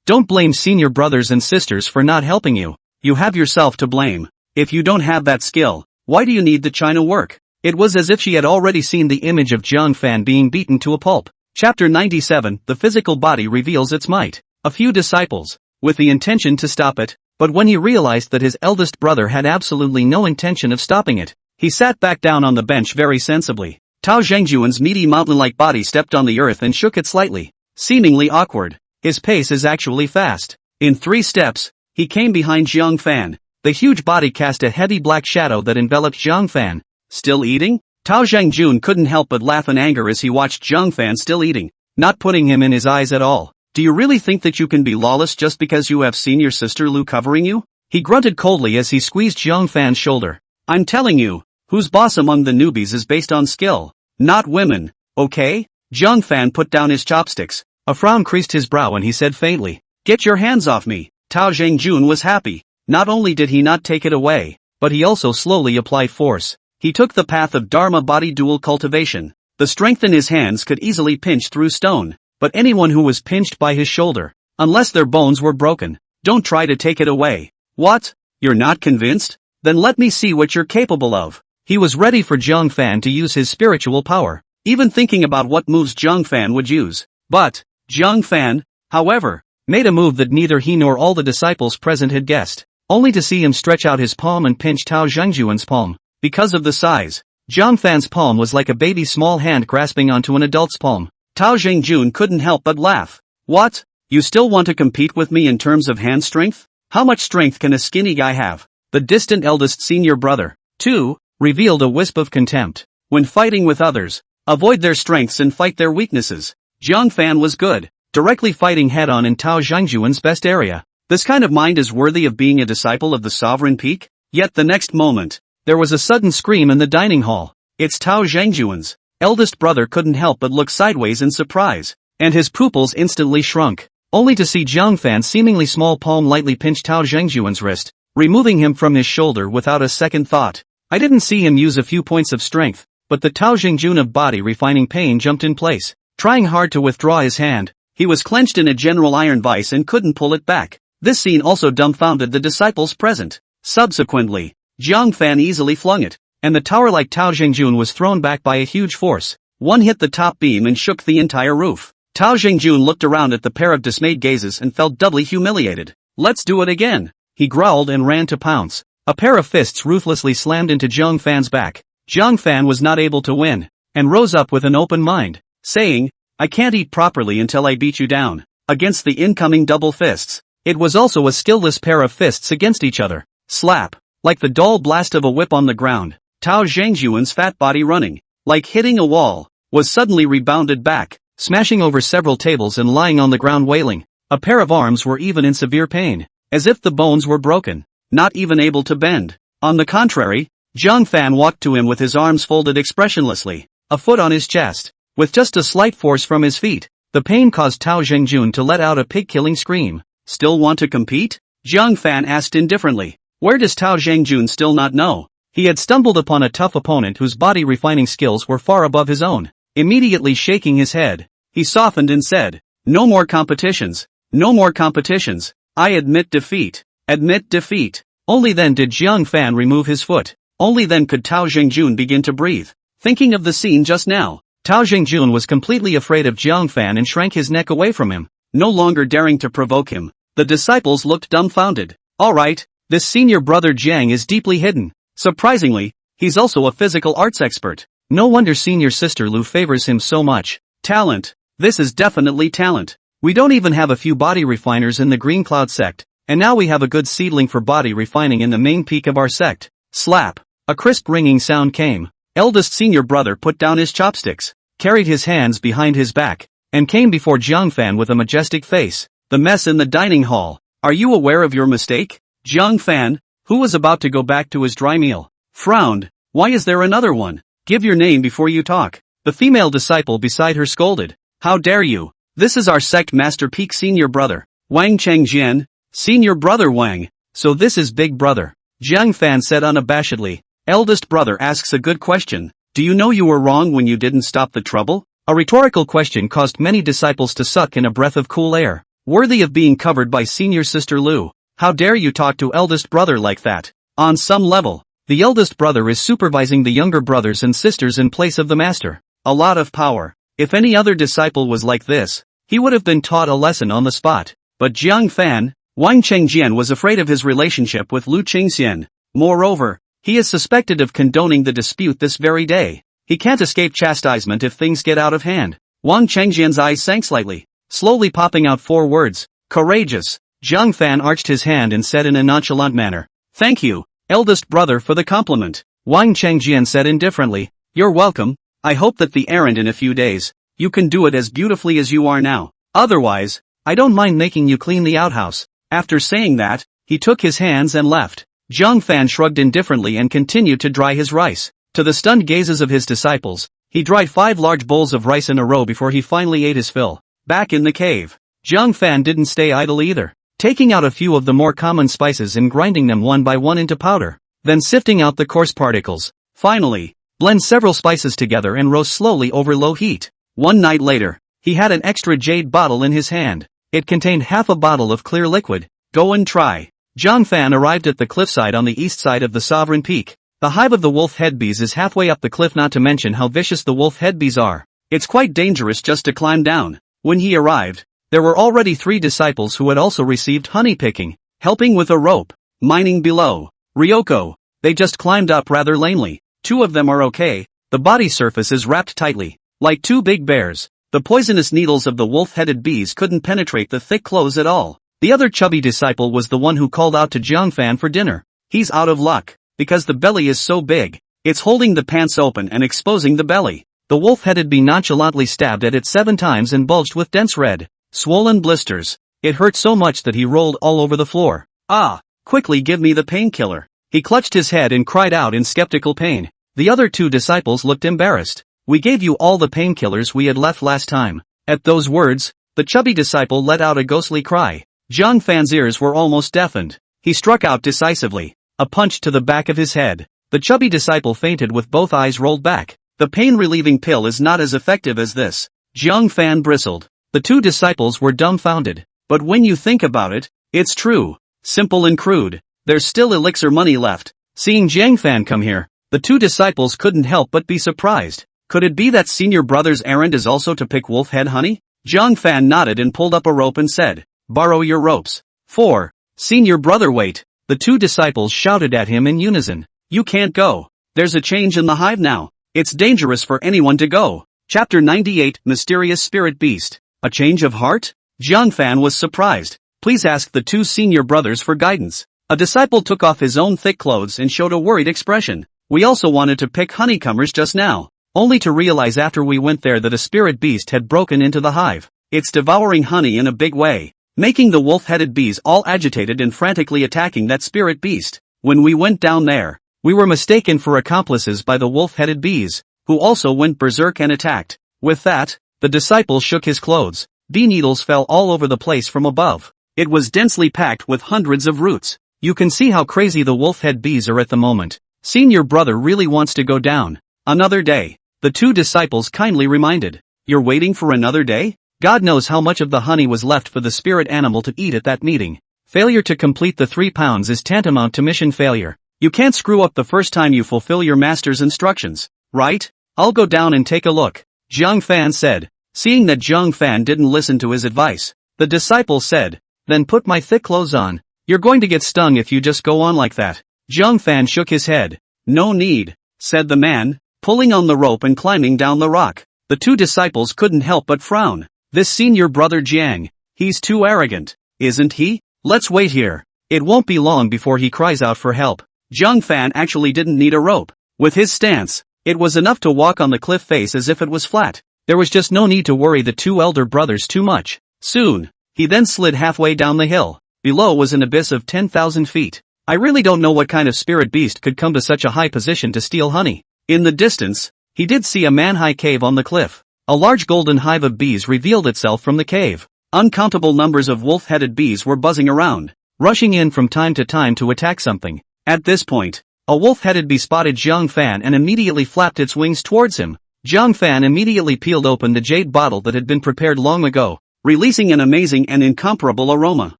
don't blame senior brothers and sisters for not helping you. You have yourself to blame. If you don't have that skill, why do you need the China work? It was as if she had already seen the image of Jiang Fan being beaten to a pulp. Chapter 97, The physical body reveals its might. A few disciples, with the intention to stop it, But when he realized that his eldest brother had absolutely no intention of stopping it, he sat back down on the bench very sensibly. Tao Zhengjuan's meaty mountain-like body stepped on the earth and shook it slightly, seemingly awkward. His pace is actually fast. In 3 steps, he came behind Jiang Fan. The huge body cast a heavy black shadow that enveloped Jiang Fan. Still eating? Tao Zhengjun couldn't help but laugh in anger as he watched Jiang Fan still eating, not putting him in his eyes at all. Do you really think that you can be lawless just because you have seen your sister Lu covering you? He grunted coldly as he squeezed Jiang Fan's shoulder. I'm telling you, who's boss among the newbies is based on skill, not women, okay? Jiang Fan put down his chopsticks. A frown creased his brow and he said faintly, "Get your hands off me." Tao Zhengjun was happy. Not only did he not take it away, but he also slowly applied force. He took the path of Dharma body dual cultivation. The strength in his hands could easily pinch through stone, but anyone who was pinched by his shoulder, unless their bones were broken, don't try to take it away. What? You're not convinced? Then let me see what you're capable of. He was ready for Jiang Fan to use his spiritual power, even thinking about what moves Jiang Fan would use. But Jiang Fan, however, made a move that neither he nor all the disciples present had guessed, only to see him stretch out his palm and pinch Tao Zhengjuan's palm. Because of the size, Jiang Fan's palm was like a baby's small hand grasping onto an adult's palm. Tao Zhengjun couldn't help but laugh. What? You still want to compete with me in terms of hand strength? How much strength can a skinny guy have? The distant eldest senior brother, too, revealed a wisp of contempt. When fighting with others, avoid their strengths and fight their weaknesses. Jiang Fan was good, directly fighting head-on in Tao Zhengjuan's best area. This kind of mind is worthy of being a disciple of the Sovereign Peak? Yet the next moment, there was a sudden scream in the dining hall. It's Tao Zhengjuan's eldest brother couldn't help but look sideways in surprise, and his pupils instantly shrunk, only to see Jiang Fan's seemingly small palm lightly pinch Tao Zhengjuan's wrist, removing him from his shoulder without a second thought. I didn't see him use a few points of strength, but the Tao Zhengjun of body refining pain jumped in place, trying hard to withdraw his hand. He was clenched in a general iron vice and couldn't pull it back. This scene also dumbfounded the disciples present. Subsequently, Jiang Fan easily flung it, and the tower-like Tao Zhengjun was thrown back by a huge force. One hit the top beam and shook the entire roof. Tao Zhengjun looked around at the pair of dismayed gazes and felt doubly humiliated. Let's do it again, he growled and ran to pounce. A pair of fists ruthlessly slammed into Jiang Fan's back. Jiang Fan was not able to win, and rose up with an open mind, saying, I can't eat properly until I beat you down. Against the incoming double fists. It was also a skillless pair of fists against each other. Slap. Like the dull blast of a whip on the ground, Tao Zhengjuan's fat body running, like hitting a wall, was suddenly rebounded back, smashing over several tables and lying on the ground wailing. A pair of arms were even in severe pain, as if the bones were broken, not even able to bend. On the contrary, Jiang Fan walked to him with his arms folded expressionlessly, a foot on his chest, with just a slight force from his feet. The pain caused Tao Zhengjun to let out a pig-killing scream. Still want to compete? Jiang Fan asked indifferently. Where does Tao Zhengjun still not know? He had stumbled upon a tough opponent whose body refining skills were far above his own. Immediately shaking his head, he softened and said, No more competitions. No more competitions. I admit defeat. Admit defeat. Only then did Jiang Fan remove his foot. Only then could Tao Zhengjun begin to breathe. Thinking of the scene just now, Tao Zhengjun was completely afraid of Jiang Fan and shrank his neck away from him, no longer daring to provoke him. The disciples looked dumbfounded. Alright, this senior brother Jiang is deeply hidden. Surprisingly, he's also a physical arts expert. No wonder senior sister Lu favors him so much. Talent. This is definitely talent. We don't even have a few body refiners in the Green Cloud sect, and now we have a good seedling for body refining in the main peak of our sect. Slap. A crisp ringing sound came. Eldest senior brother put down his chopsticks, carried his hands behind his back, and came before Jiang Fan with a majestic face. The mess in the dining hall. Are you aware of your mistake? Jiang Fan, who was about to go back to his dry meal, frowned. Why is there another one? Give your name before you talk. The female disciple beside her scolded. How dare you? This is our sect master peak senior brother, Wang Chengjian, senior brother Wang. So this is big brother. Jiang Fan said unabashedly. Eldest brother asks a good question. Do you know you were wrong when you didn't stop the trouble? A rhetorical question caused many disciples to suck in a breath of cool air, worthy of being covered by senior sister Lu. How dare you talk to eldest brother like that? On some level, the eldest brother is supervising the younger brothers and sisters in place of the master. A lot of power. If any other disciple was like this, he would have been taught a lesson on the spot. But Jiang Fan, Wang Chengjian was afraid of his relationship with Lu Qingxian. Moreover, he is suspected of condoning the dispute this very day. He can't escape chastisement if things get out of hand. Wang Chengjian's eyes sank slightly, slowly popping out 4 words. Courageous. Zhang Fan arched his hand and said in a nonchalant manner. Thank you, eldest brother, for the compliment. Wang Chengjian said indifferently. You're welcome. I hope that the errand in a few days, you can do it as beautifully as you are now. Otherwise, I don't mind making you clean the outhouse. After saying that, he took his hands and left. Zhang Fan shrugged indifferently and continued to dry his rice. To the stunned gazes of his disciples, he dried 5 large bowls of rice in a row before he finally ate his fill. Back in the cave, Zhang Fan didn't stay idle either, taking out a few of the more common spices and grinding them one by one into powder, then sifting out the coarse particles. Finally, blend several spices together and roast slowly over low heat. One night later, he had an extra jade bottle in his hand. It contained half a bottle of clear liquid. Go and try. Zhang Fan arrived at the cliffside on the east side of the Sovereign Peak. The hive of the wolf head bees is halfway up the cliff, not to mention how vicious the wolf head bees are. It's quite dangerous just to climb down. When he arrived, there were already 3 disciples who had also received honey picking, helping with a rope, mining below. Ryoko, they just climbed up rather lamely. 2 of them are okay, the body surface is wrapped tightly, like 2 big bears. The poisonous needles of the wolf-headed bees couldn't penetrate the thick clothes at all. The other chubby disciple was the one who called out to Zhang Fan for dinner. He's out of luck, because the belly is so big, it's holding the pants open and exposing the belly. The wolf-headed bee nonchalantly stabbed at it 7 times and bulged with dense red, swollen blisters. It hurt so much that he rolled all over the floor. Ah, quickly give me the painkiller. He clutched his head and cried out in skeptical pain. The other 2 disciples looked embarrassed. We gave you all the painkillers we had left last time. At those words, the chubby disciple let out a ghostly cry. Zhang Fan's ears were almost deafened. He struck out decisively. A punch to the back of his head. The chubby disciple fainted with both eyes rolled back. The pain-relieving pill is not as effective as this. Zhang Fan bristled. The 2 disciples were dumbfounded. But when you think about it, it's true. Simple and crude. There's still elixir money left. Seeing Zhang Fan come here, the 2 disciples couldn't help but be surprised. Could it be that senior brother's errand is also to pick wolf head honey? Zhang Fan nodded and pulled up a rope and said, borrow your ropes. 4. Senior brother, wait. The 2 disciples shouted at him in unison. You can't go. There's a change in the hive now. It's dangerous for anyone to go. Chapter 98, Mysterious Spirit Beast. A change of heart? Zhang Fan was surprised. Please ask the 2 senior brothers for guidance. A disciple took off his own thick clothes and showed a worried expression. We also wanted to pick honeycombers just now, only to realize after we went there that a spirit beast had broken into the hive. It's devouring honey in a big way, making the wolf-headed bees all agitated and frantically attacking that spirit beast. When we went down there, we were mistaken for accomplices by the wolf-headed bees, who also went berserk and attacked. With that, the disciple shook his clothes. Bee needles fell all over the place from above. It was densely packed with hundreds of roots. You can see how crazy the wolf-head bees are at the moment. Senior brother really wants to go down. Another day. The 2 disciples kindly reminded. You're waiting for another day? God knows how much of the honey was left for the spirit animal to eat at that meeting. Failure to complete the 3 pounds is tantamount to mission failure. You can't screw up the first time you fulfill your master's instructions, right? I'll go down and take a look, Zhang Fan said. Seeing that Zhang Fan didn't listen to his advice, the disciple said, then put my thick clothes on. You're going to get stung if you just go on like that. Zhang Fan shook his head. No need, said the man, pulling on the rope and climbing down the rock. The 2 disciples couldn't help but frown. This senior brother Jiang, he's too arrogant, isn't he? Let's wait here. It won't be long before he cries out for help. Zhang Fan actually didn't need a rope. With his stance, it was enough to walk on the cliff face as if it was flat. There was just no need to worry the 2 elder brothers too much. Soon, he then slid halfway down the hill. Below was an abyss of 10,000 feet. I really don't know what kind of spirit beast could come to such a high position to steal honey. In the distance, he did see a manhwa cave on the cliff. A large golden hive of bees revealed itself from the cave. Uncountable numbers of wolf-headed bees were buzzing around, rushing in from time to time to attack something. At this point, a wolf-headed bee spotted Zhang Fan and immediately flapped its wings towards him. Zhang Fan immediately peeled open the jade bottle that had been prepared long ago, releasing an amazing and incomparable aroma.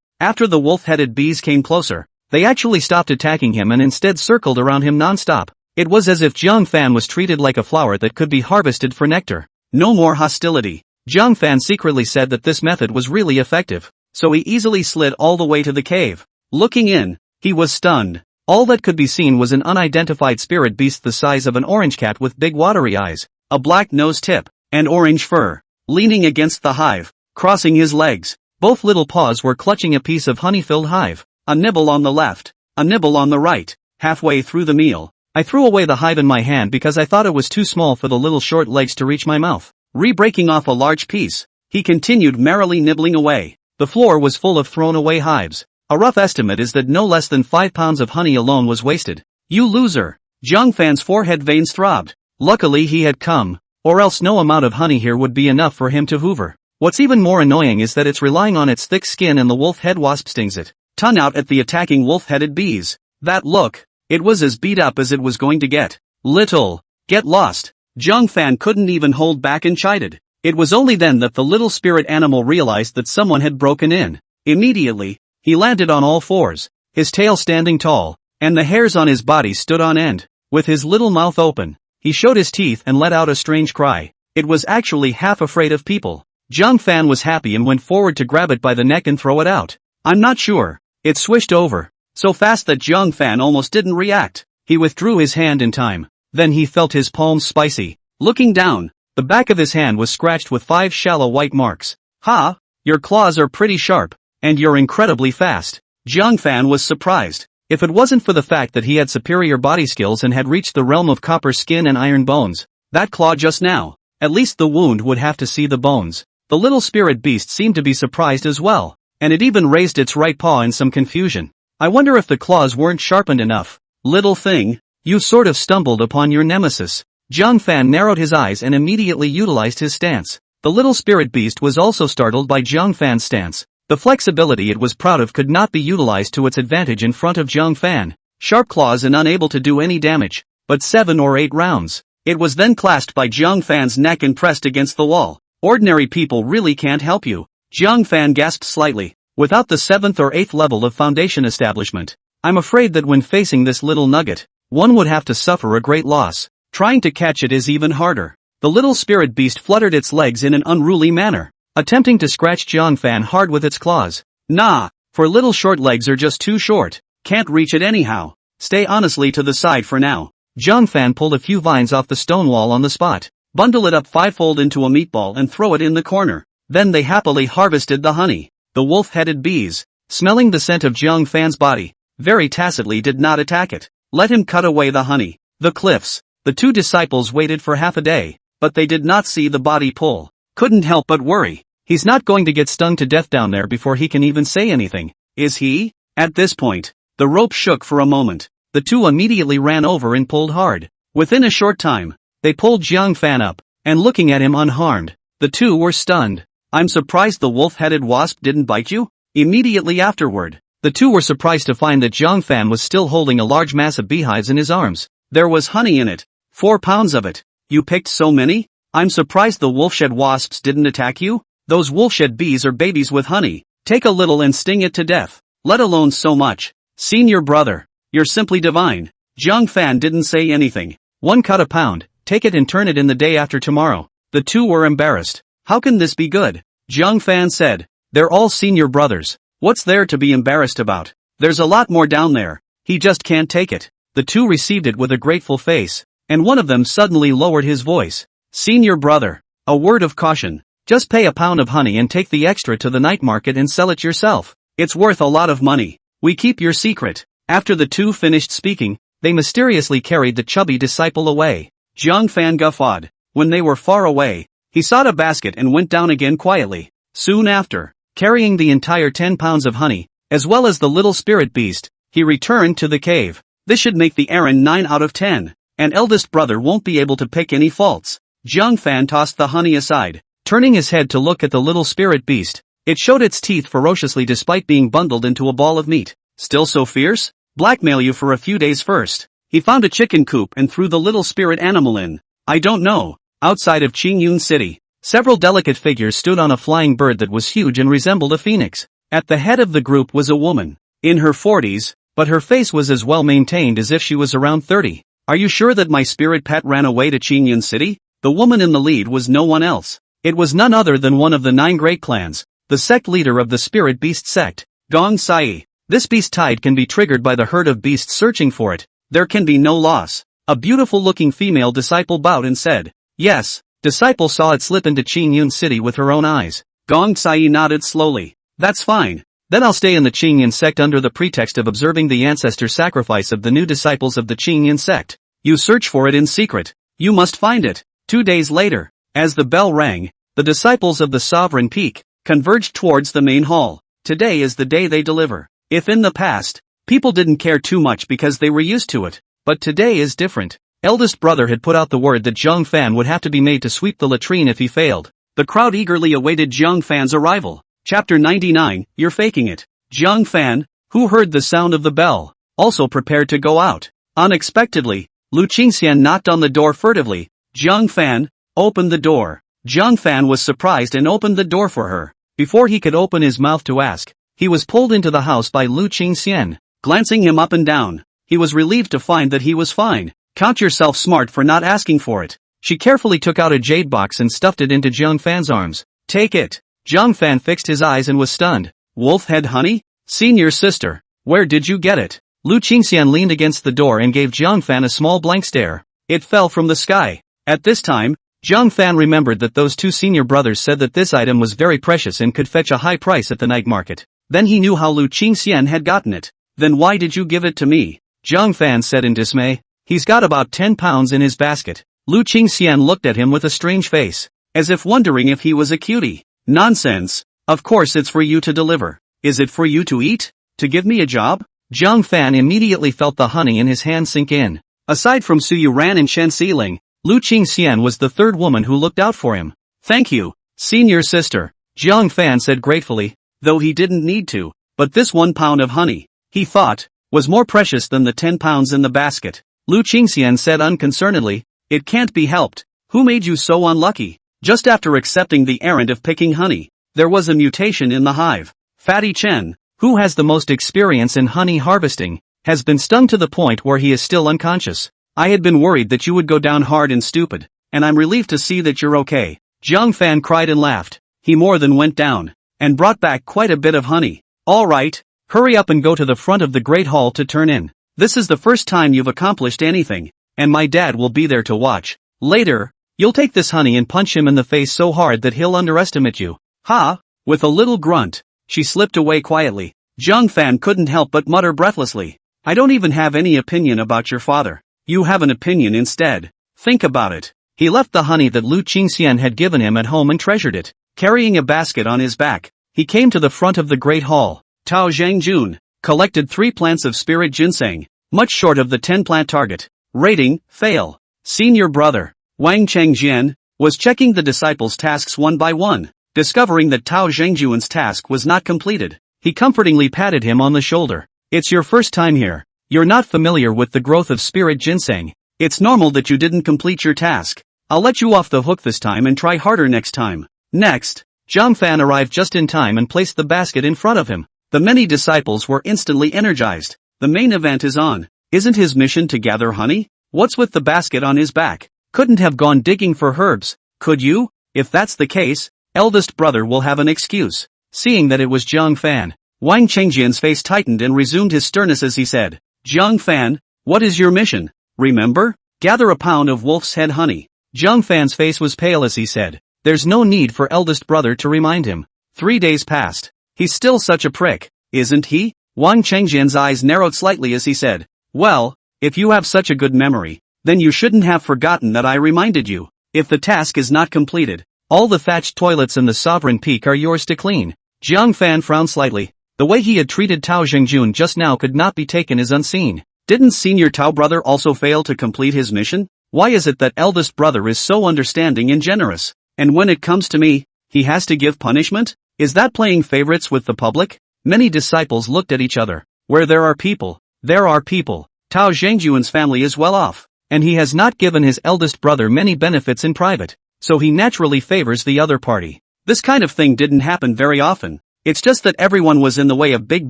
After the wolf-headed bees came closer, they actually stopped attacking him and instead circled around him non-stop. It was as if Zhang Fan was treated like a flower that could be harvested for nectar. No more hostility. Zhang Fan secretly said that this method was really effective. so he easily slid all the way to the cave. Looking in, he was stunned. All that could be seen was an unidentified spirit beast the size of an orange cat with big watery eyes, a black nose tip, and orange fur. Leaning against the hive, crossing his legs, both little paws were clutching a piece of honey-filled hive. A nibble on the left, a nibble on the right. Halfway through the meal, I threw away the hive in my hand because I thought it was too small for the little short legs to reach my mouth. Re-breaking off a large piece, he continued merrily nibbling away. The floor was full of thrown-away hives. A rough estimate is that no less than 5 pounds of honey alone was wasted. You loser! Zhang Fan's forehead veins throbbed. Luckily he had come, or else no amount of honey here would be enough for him to hoover. What's even more annoying is that it's relying on its thick skin and the wolf-head wasp stings it. Tongue out at the attacking wolf-headed bees. That look, it was as beat up as it was going to get. Little, get lost. Zhang Fan couldn't even hold back and chided. It was only then that the little spirit animal realized that someone had broken in. Immediately, he landed on all fours, his tail standing tall, and the hairs on his body stood on end. With his little mouth open, he showed his teeth and let out a strange cry. It was actually half afraid of people. Zhang Fan was happy and went forward to grab it by the neck and throw it out. I'm not sure. It swished over, so fast that Zhang Fan almost didn't react. He withdrew his hand in time. Then he felt his palms spicy. Looking down, the back of his hand was scratched with 5 shallow white marks. Ha! Your claws are pretty sharp, and you're incredibly fast. Zhang Fan was surprised. If it wasn't for the fact that he had superior body skills and had reached the realm of copper skin and iron bones, that claw just now, at least the wound would have to see the bones. The little spirit beast seemed to be surprised as well, and it even raised its right paw in some confusion. I wonder if the claws weren't sharpened enough. Little thing, you sort of stumbled upon your nemesis. Zhang Fan narrowed his eyes and immediately utilized his stance. The little spirit beast was also startled by Zhang Fan's stance. The flexibility it was proud of could not be utilized to its advantage in front of Zhang Fan. Sharp claws and unable to do any damage, but 7 or 8 rounds. It was then clasped by Zhang Fan's neck and pressed against the wall. Ordinary people really can't help you. Zhang Fan gasped slightly. Without the 7th or 8th level of foundation establishment, I'm afraid that when facing this little nugget, one would have to suffer a great loss. Trying to catch it is even harder. The little spirit beast fluttered its legs in an unruly manner, attempting to scratch Zhang Fan hard with its claws. Nah, for little short legs are just too short. Can't reach it anyhow. Stay honestly to the side for now. Zhang Fan pulled a few vines off the stone wall on the spot, bundle it up 5-fold into a meatball and throw it in the corner. Then they happily harvested the honey. The wolf-headed bees, smelling the scent of Zhang Fan's body, very tacitly did not attack it. Let him cut away the honey. The cliffs. The 2 disciples waited for half a day, but they did not see the body pull. Couldn't help but worry. He's not going to get stung to death down there before he can even say anything, is he? At this point, the rope shook for a moment. The 2 immediately ran over and pulled hard. Within a short time, they pulled Zhang Fan up, and looking at him unharmed, the 2 were stunned. I'm surprised the wolf-headed wasp didn't bite you? Immediately afterward, the 2 were surprised to find that Zhang Fan was still holding a large mass of beehives in his arms. There was honey in it. 4 pounds of it. You picked so many? I'm surprised the wolf-shed wasps didn't attack you. Those wolf-shed bees are babies with honey. Take a little and sting it to death. Let alone so much. Senior brother, you're simply divine. Zhang Fan didn't say anything. 1 cut a pound, take it and turn it in the day after tomorrow. The 2 were embarrassed. How can this be good? Zhang Fan said. They're all senior brothers. What's there to be embarrassed about? There's a lot more down there. He just can't take it. The 2 received it with a grateful face, and one of them suddenly lowered his voice. Senior brother, a word of caution. Just pay a pound of honey and take the extra to the night market and sell it yourself. It's worth a lot of money. We keep your secret. After the 2 finished speaking, they mysteriously carried the chubby disciple away. Zhang Fan guffawed. When they were far away, he sought a basket and went down again quietly. Soon after, carrying the entire 10 pounds of honey, as well as the little spirit beast, he returned to the cave. This should make the errand 9 out of 10. An eldest brother won't be able to pick any faults. Zhang Fan tossed the honey aside, turning his head to look at the little spirit beast. It showed its teeth ferociously despite being bundled into a ball of meat. Still so fierce? Blackmail you for a few days first. He found a chicken coop and threw the little spirit animal in. I don't know. Outside of Qingyun City, several delicate figures stood on a flying bird that was huge and resembled a phoenix. At the head of the group was a woman, in her 40s, but her face was as well maintained as if she was around 30. Are you sure that my spirit pet ran away to Qingyun City? The woman in the lead was no one else. It was none other than one of the 9 great clans, the sect leader of the spirit beast sect, Gong Sai. This beast tide can be triggered by the herd of beasts searching for it. There can be no loss. A beautiful-looking female disciple bowed and said, "Yes." Disciple saw it slip into Qingyun City with her own eyes. Gong Sai nodded slowly. "That's fine. Then I'll stay in the Qingyun sect under the pretext of observing the ancestor sacrifice of the new disciples of the Qingyun sect. You search for it in secret. You must find it." 2 days later, as the bell rang, the disciples of the Sovereign Peak converged towards the main hall. Today is the day they deliver. If in the past, people didn't care too much because they were used to it, but today is different. Eldest brother had put out the word that Zhang Fan would have to be made to sweep the latrine if he failed. The crowd eagerly awaited Zhang Fan's arrival. Chapter 99, You're faking it. Zhang Fan, who heard the sound of the bell, also prepared to go out. Unexpectedly, Lu Qingxian knocked on the door furtively. Zhang Fan, open the door. Zhang Fan was surprised and opened the door for her. Before he could open his mouth to ask, he was pulled into the house by Lu Qingxian. Glancing him up and down, he was relieved to find that he was fine. "Count yourself smart for not asking for it." She carefully took out a jade box and stuffed it into Zhang Fan's arms. "Take it." Zhang Fan fixed his eyes and was stunned. "Wolf head honey? Senior sister, where did you get it?" Lu Qingxian leaned against the door and gave Zhang Fan a small blank stare. It fell from the sky. At this time, Zhang Fan remembered that those two senior brothers said that this item was very precious and could fetch a high price at the night market. Then he knew how Lu Qingxian had gotten it. "Then why did you give it to me?" Zhang Fan said in dismay. "He's got about 10 pounds in his basket." Lu Qingxian looked at him with a strange face, as if wondering if he was a cutie. "Nonsense. Of course it's for you to deliver. Is it for you to eat? To give me a job?" Zhang Fan immediately felt the honey in his hand sink in. Aside from Su Yuran and Shen Xiling, Lu Qingxian was the third woman who looked out for him. "Thank you, senior sister," Zhang Fan said gratefully, though he didn't need to. But this 1 pound of honey, he thought, was more precious than the 10 pounds in the basket. Lu Qingxian said unconcernedly, "It can't be helped. Who made you so unlucky?" Just after accepting the errand of picking honey, there was a mutation in the hive. Fatty Chen, who has the most experience in honey harvesting, has been stung to the point where he is still unconscious. "I had been worried that you would go down hard and stupid, and I'm relieved to see that you're okay." Zhang Fan cried and laughed. He more than went down, and brought back quite a bit of honey. "All right, hurry up and go to the front of the Great Hall to turn in. This is the first time you've accomplished anything, and my dad will be there to watch. Later, you'll take this honey and punch him in the face so hard that he'll underestimate you." "Ha!" With a little grunt, she slipped away quietly. Zhang Fan couldn't help but mutter breathlessly, "I don't even have any opinion about your father." "You have an opinion instead. Think about it." He left the honey that Lu Qingxian had given him at home and treasured it. Carrying a basket on his back, he came to the front of the Great Hall. Tao Zhangjun collected 3 plants of spirit ginseng, much short of the 10-plant target. Rating, fail. Senior brother, Wang Chengjian, was checking the disciples' tasks one by one. Discovering that Tao Zhangjun's task was not completed, he comfortingly patted him on the shoulder. "It's your first time here. You're not familiar with the growth of spirit ginseng. It's normal that you didn't complete your task. I'll let you off the hook this time and try harder next time." Next, Zhang Fan arrived just in time and placed the basket in front of him. The many disciples were instantly energized. The main event is on. Isn't his mission to gather honey? What's with the basket on his back? Couldn't have gone digging for herbs, could you? If that's the case, eldest brother will have an excuse. Seeing that it was Zhang Fan, Wang Chengjian's face tightened and resumed his sternness as he said, "Zhang Fan, what is your mission? Remember? Gather a pound of wolf's head honey." Zhang Fan's face was pale as he said, "There's no need for eldest brother to remind him." 3 days passed. "He's still such a prick, isn't he?" Wang Chengjian's eyes narrowed slightly as he said, "Well, if you have such a good memory, then you shouldn't have forgotten that I reminded you. If the task is not completed, all the thatched toilets in the Sovereign Peak are yours to clean." Zhang Fan frowned slightly. The way he had treated Tao Zhangjun just now could not be taken as unseen. Didn't senior Tao brother also fail to complete his mission? Why is it that eldest brother is so understanding and generous, and when it comes to me, he has to give punishment? Is that playing favorites with the public? Many disciples looked at each other. Where there are people, there are people. Tao Zhangjun's family is well off, and he has not given his eldest brother many benefits in private, so he naturally favors the other party. This kind of thing didn't happen very often. It's just that everyone was in the way of Big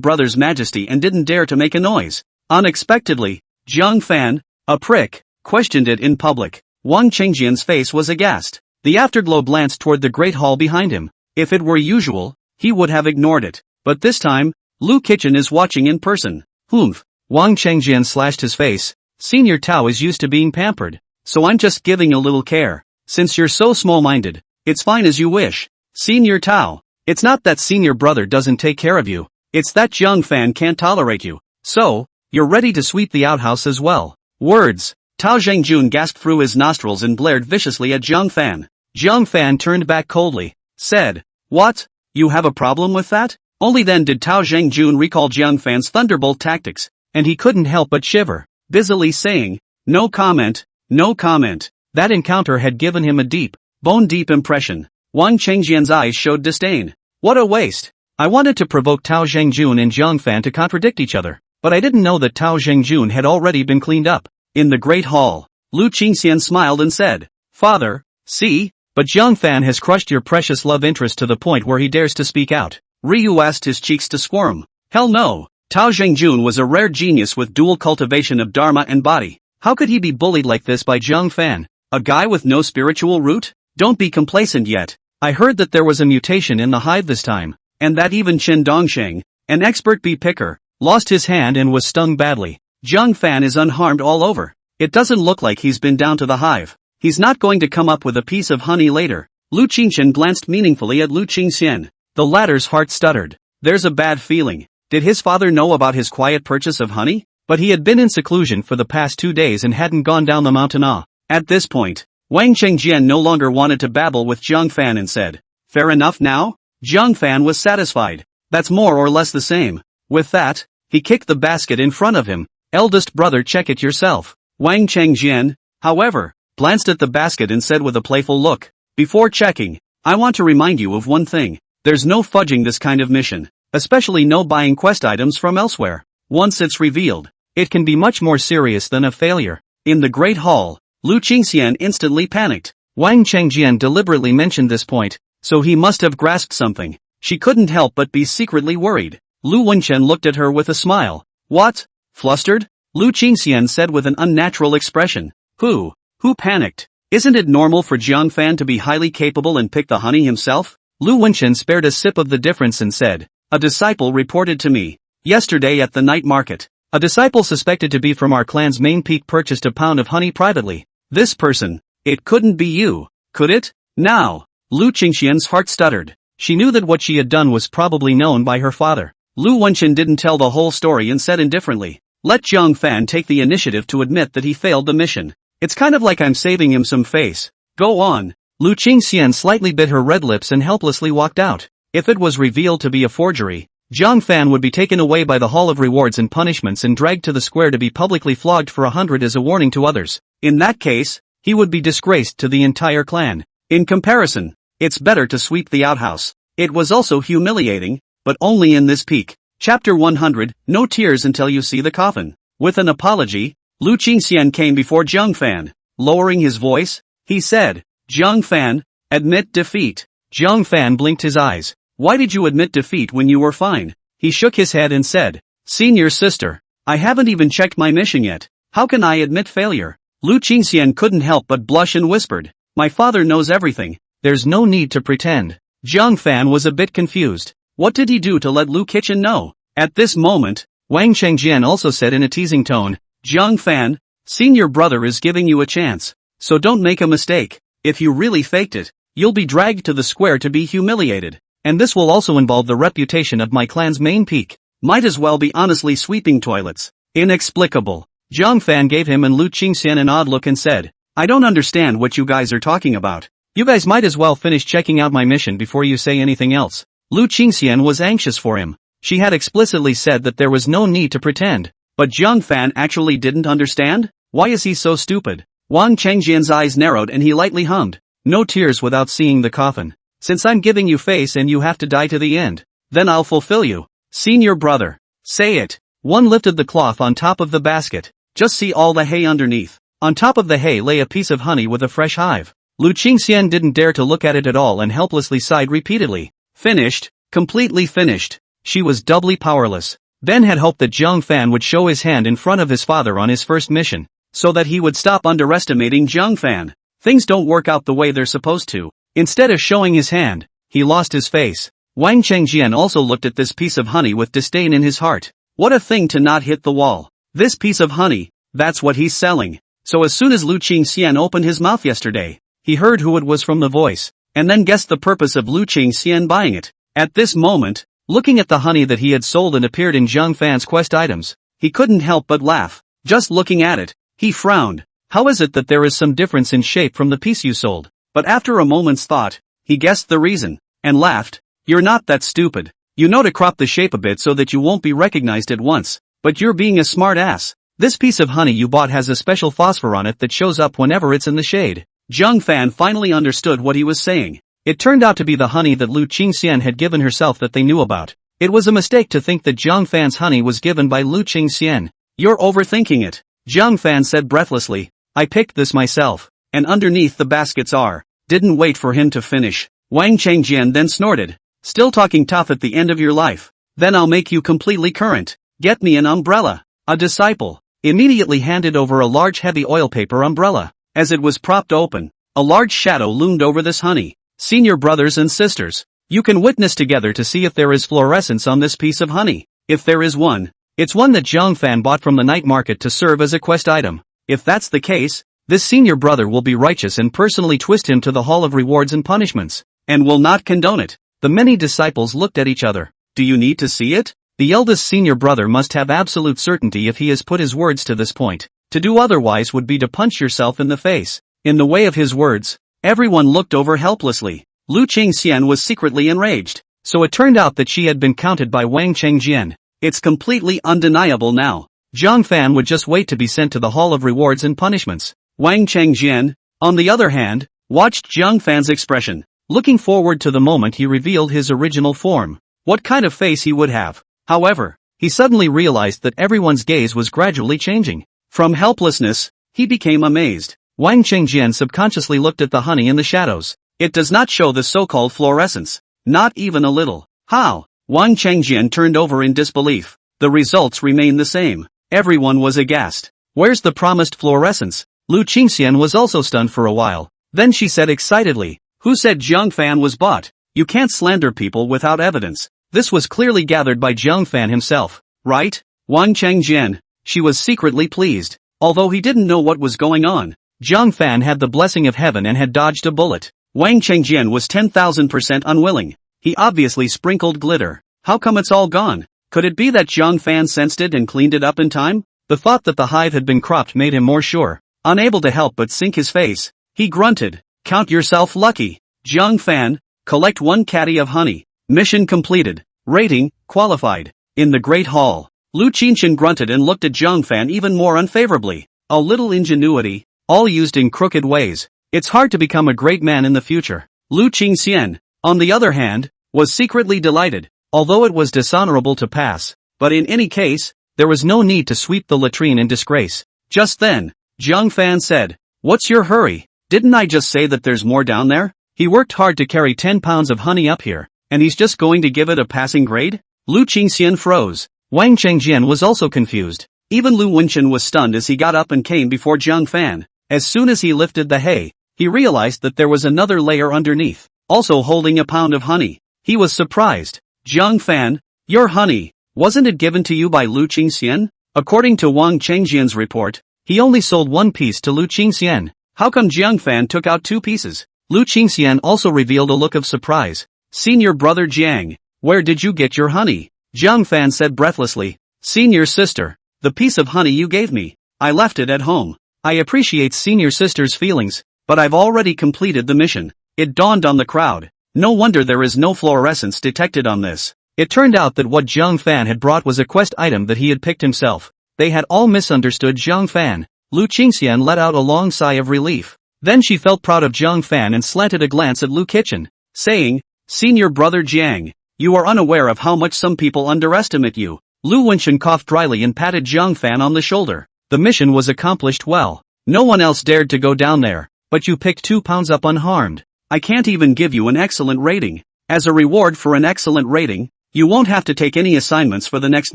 Brother's majesty and didn't dare to make a noise. Unexpectedly, Zhang Fan, a prick, questioned it in public. Wang Chengjian's face was aghast. The afterglow glanced toward the great hall behind him. If it were usual, he would have ignored it. But this time, Lu Kitchen is watching in person. Humph. Wang Chengjian slashed his face. Senior Tao is used to being pampered, so I'm just giving a little care. Since you're so small-minded, it's fine as you wish. Senior Tao. It's not that senior brother doesn't take care of you, it's that Jiang Fan can't tolerate you. So, you're ready to sweep the outhouse as well. Words. Tao Zhengjun gasped through his nostrils and glared viciously at Jiang Fan. Jiang Fan turned back coldly, said, "What? You have a problem with that?" Only then did Tao Zhengjun recall Jiang Fan's thunderbolt tactics, and he couldn't help but shiver, busily saying, "No comment, no comment." That encounter had given him a deep, bone-deep impression. Wang Chengjian's eyes showed disdain. What a waste. I wanted to provoke Tao Zhengjun and Jiang Fan to contradict each other, but I didn't know that Tao Zhengjun had already been cleaned up. In the Great Hall, Lu Qingxian smiled and said, "Father, see, but Jiang Fan has crushed your precious love interest to the point where he dares to speak out." Ryu asked his cheeks to squirm. Hell no. Tao Zhengjun was a rare genius with dual cultivation of dharma and body. How could he be bullied like this by Jiang Fan, a guy with no spiritual root? Don't be complacent yet. I heard that there was a mutation in the hive this time, and that even Chen Dongsheng, an expert bee picker, lost his hand and was stung badly. Jiang Fan is unharmed all over. It doesn't look like he's been down to the hive. He's not going to come up with a piece of honey later. Lu Qingxian glanced meaningfully at Lu Qingxian. The latter's heart stuttered. There's a bad feeling. Did his father know about his quiet purchase of honey? But he had been in seclusion for the past 2 days and hadn't gone down the mountain. At this point, Wang Chengjian no longer wanted to babble with Jiang Fan and said, "Fair enough now?" Jiang Fan was satisfied. That's more or less the same. With that, he kicked the basket in front of him. Eldest brother, check it yourself. Wang Chengjian, however, glanced at the basket and said with a playful look, "Before checking, I want to remind you of one thing. There's no fudging this kind of mission, especially no buying quest items from elsewhere. Once it's revealed, it can be much more serious than a failure." In the Great Hall, Lu Qingxian instantly panicked. Wang Chengjian deliberately mentioned this point, so he must have grasped something. She couldn't help but be secretly worried. Lu Wenchen looked at her with a smile. "What? Flustered?" Lu Qingxian said with an unnatural expression. Who panicked? Isn't it normal for Jiang Fan to be highly capable and pick the honey himself? Lu Wenchen spared a sip of the difference and said, "A disciple reported to me yesterday at the night market. A disciple suspected to be from our clan's main peak purchased a pound of honey privately. This person, it couldn't be you, could it?" Now, Lu Qingxian's heart stuttered. She knew that what she had done was probably known by her father. Lu Wenchen didn't tell the whole story and said indifferently, "Let Jiang Fan take the initiative to admit that he failed the mission. It's kind of like I'm saving him some face. Go on." Lu Qingxian slightly bit her red lips and helplessly walked out. If it was revealed to be a forgery, Jiang Fan would be taken away by the Hall of Rewards and Punishments and dragged to the square to be publicly flogged for 100 as a warning to others. In that case, he would be disgraced to the entire clan. In comparison, it's better to sweep the outhouse. It was also humiliating, but only in this peak. Chapter 100, No tears until you see the coffin. With an apology, Lu Qingxian came before Jiang Fan. Lowering his voice, he said, "Jiang Fan, admit defeat." Jiang Fan blinked his eyes. "Why did you admit defeat when you were fine?" He shook his head and said, "Senior sister, I haven't even checked my mission yet. How can I admit failure?" Lu Qingxian couldn't help but blush and whispered, "My father knows everything. There's no need to pretend." Jiang Fan was a bit confused. What did he do to let Lu Kitchen know? At this moment, Wang Chengjian also said in a teasing tone, "Jiang Fan, senior brother is giving you a chance, so don't make a mistake. If you really faked it, you'll be dragged to the square to be humiliated. And this will also involve the reputation of my clan's main peak. Might as well be honestly sweeping toilets." Inexplicable. Jiang Fan gave him and Lu Qingxian an odd look and said, "I don't understand what you guys are talking about. You guys might as well finish checking out my mission before you say anything else." Lu Qingxian was anxious for him. She had explicitly said that there was no need to pretend. But Jiang Fan actually didn't understand? Why is he so stupid? Wang Chengjian's eyes narrowed and he lightly hummed, "No tears without seeing the coffin. Since I'm giving you face and you have to die to the end, then I'll fulfill you. Senior brother. Say it." One lifted the cloth on top of the basket. Just see all the hay underneath. On top of the hay lay a piece of honey with a fresh hive. Lu Qingxian didn't dare to look at it at all and helplessly sighed repeatedly. Finished. Completely finished. She was doubly powerless. Ben had hoped that Jiang Fan would show his hand in front of his father on his first mission, so that he would stop underestimating Jiang Fan. Things don't work out the way they're supposed to. Instead of showing his hand, he lost his face. Wang Chengjian also looked at this piece of honey with disdain in his heart. What a thing to not hit the wall. This piece of honey, that's what he's selling. So as soon as Lu Qingxian opened his mouth yesterday, he heard who it was from the voice, and then guessed the purpose of Lu Qingxian buying it. At this moment, looking at the honey that he had sold and appeared in Zhang Fan's quest items, he couldn't help but laugh. Just looking at it, he frowned. How is it that there is some difference in shape from the piece you sold? But after a moment's thought, he guessed the reason, and laughed. You're not that stupid. You know to crop the shape a bit so that you won't be recognized at once, but you're being a smart ass. This piece of honey you bought has a special phosphor on it that shows up whenever it's in the shade. Zhang Fan finally understood what he was saying. It turned out to be the honey that Lu Qingxian had given herself that they knew about. It was a mistake to think that Zhang Fan's honey was given by Lu Qingxian. You're overthinking it, Zhang Fan said breathlessly. I picked this myself, and underneath the baskets are. Didn't wait for him to finish. Wang Chengjian then snorted. Still talking tough at the end of your life? Then I'll make you completely current. Get me an umbrella. A disciple immediately handed over a large heavy oil paper umbrella. As it was propped open, a large shadow loomed over this honey. Senior brothers and sisters, you can witness together to see if there is fluorescence on this piece of honey. If there is one, it's one that Zhang Fan bought from the night market to serve as a quest item. If that's the case, this senior brother will be righteous and personally twist him to the hall of rewards and punishments, and will not condone it. The many disciples looked at each other. Do you need to see it? The eldest senior brother must have absolute certainty if he has put his words to this point. To do otherwise would be to punch yourself in the face. In the way of his words, everyone looked over helplessly. Lu Qingxian was secretly enraged. So it turned out that she had been counted by Wang Chengjian. It's completely undeniable now. Zhang Fan would just wait to be sent to the hall of rewards and punishments. Wang Chengjian, on the other hand, watched Zhang Fan's expression, looking forward to the moment he revealed his original form. What kind of face he would have. However, he suddenly realized that everyone's gaze was gradually changing. From helplessness, he became amazed. Wang Chengjian subconsciously looked at the honey in the shadows. It does not show the so-called fluorescence. Not even a little. How? Wang Chengjian turned over in disbelief. The results remain the same. Everyone was aghast. Where's the promised fluorescence? Lu Qingxian was also stunned for a while. Then she said excitedly, who said Zhang Fan was bought? You can't slander people without evidence. This was clearly gathered by Zhang Fan himself, right? Wang Chengjian. She was secretly pleased. Although he didn't know what was going on, Zhang Fan had the blessing of heaven and had dodged a bullet. Wang Chengjian was 10,000% unwilling. He obviously sprinkled glitter. How come it's all gone? Could it be that Zhang Fan sensed it and cleaned it up in time? The thought that the hive had been cropped made him more sure. Unable to help but sink his face, he grunted. Count yourself lucky. Zhang Fan, collect 1 caddy of honey. Mission completed. Rating, qualified. In the Great Hall, Lu Qingxian grunted and looked at Zhang Fan even more unfavorably. A little ingenuity, all used in crooked ways. It's hard to become a great man in the future. Lu Qingxian, on the other hand, was secretly delighted, although it was dishonorable to pass. But in any case, there was no need to sweep the latrine in disgrace. Just then, Zhang Fan said, what's your hurry? Didn't I just say that there's more down there? He worked hard to carry 10 pounds of honey up here, and he's just going to give it a passing grade? Lu Qingxian froze. Wang Chengjian was also confused. Even Lu Wenchen was stunned as he got up and came before Zhang Fan. As soon as he lifted the hay, he realized that there was another layer underneath, also holding a pound of honey. He was surprised. Zhang Fan, your honey, wasn't it given to you by Lu Qingxian? According to Wang Chengjian's report, he only sold 1 piece to Lu Qingxian. How come Zhang Fan took out 2 pieces? Lu Qingxian also revealed a look of surprise. Senior brother Jiang, where did you get your honey? Zhang Fan said breathlessly. Senior sister, the piece of honey you gave me, I left it at home. I appreciate senior sister's feelings, but I've already completed the mission. It dawned on the crowd. No wonder there is no fluorescence detected on this. It turned out that what Zhang Fan had brought was a quest item that he had picked himself. They had all misunderstood Zhang Fan. Lu Qingxian let out a long sigh of relief. Then she felt proud of Zhang Fan and slanted a glance at Lu Kitchen, saying, Senior brother Jiang, you are unaware of how much some people underestimate you. Lu Wenchen coughed dryly and patted Zhang Fan on the shoulder. The mission was accomplished well. No one else dared to go down there, but you picked 2 pounds up unharmed. I can't even give you an excellent rating. As a reward for an excellent rating, you won't have to take any assignments for the next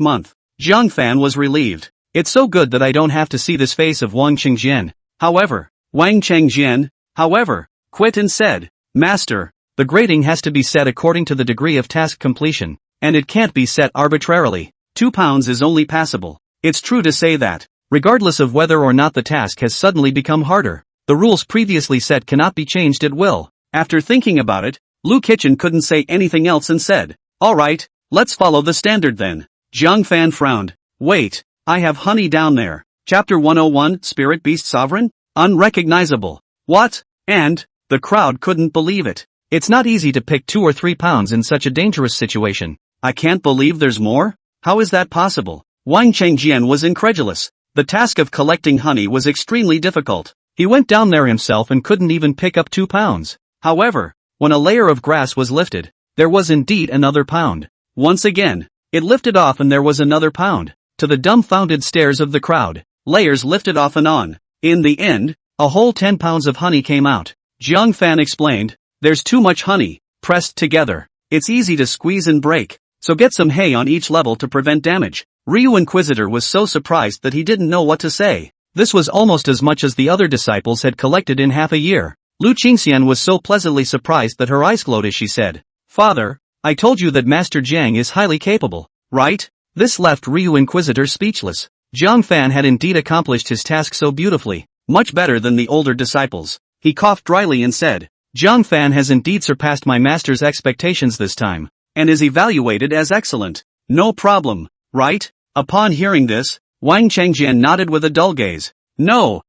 month. Zhang Fan was relieved. It's so good that I don't have to see this face of Wang Chengjian. Wang Chengjian, however, quit and said, Master, The grading has to be set according to the degree of task completion, and it can't be set arbitrarily. 2 pounds is only passable. It's true to say that, regardless of whether or not the task has suddenly become harder, the rules previously set cannot be changed at will. After thinking about it, Lu Kitchen couldn't say anything else and said, "Alright, let's follow the standard then." Jiang Fan frowned. "Wait, I have honey down there. Chapter 101, Spirit Beast Sovereign? Unrecognizable. What?" And the crowd couldn't believe it. It's not easy to pick 2 or 3 pounds in such a dangerous situation. "I can't believe there's more? How is that possible?" Wang Chengjian was incredulous. The task of collecting honey was extremely difficult. He went down there himself and couldn't even pick up 2 pounds. However, when a layer of grass was lifted, there was indeed another pound. Once again, it lifted off and there was another pound. To the dumbfounded stares of the crowd, layers lifted off and on. In the end, a whole 10 pounds of honey came out. Jiang Fan explained, "There's too much honey, pressed together. It's easy to squeeze and break, so get some hay on each level to prevent damage." Ryu Inquisitor was so surprised that he didn't know what to say. This was almost as much as the other disciples had collected in half a year. Lu Qingxian was so pleasantly surprised that her eyes glowed as she said, "Father, I told you that Master Jiang is highly capable, right?" This left Ryu Inquisitor speechless. Jiang Fan had indeed accomplished his task so beautifully, much better than the older disciples. He coughed dryly and said, "Jiang Fan has indeed surpassed my master's expectations this time, and is evaluated as excellent. No problem, right?" Upon hearing this, Wang Chengjian nodded with a dull gaze. No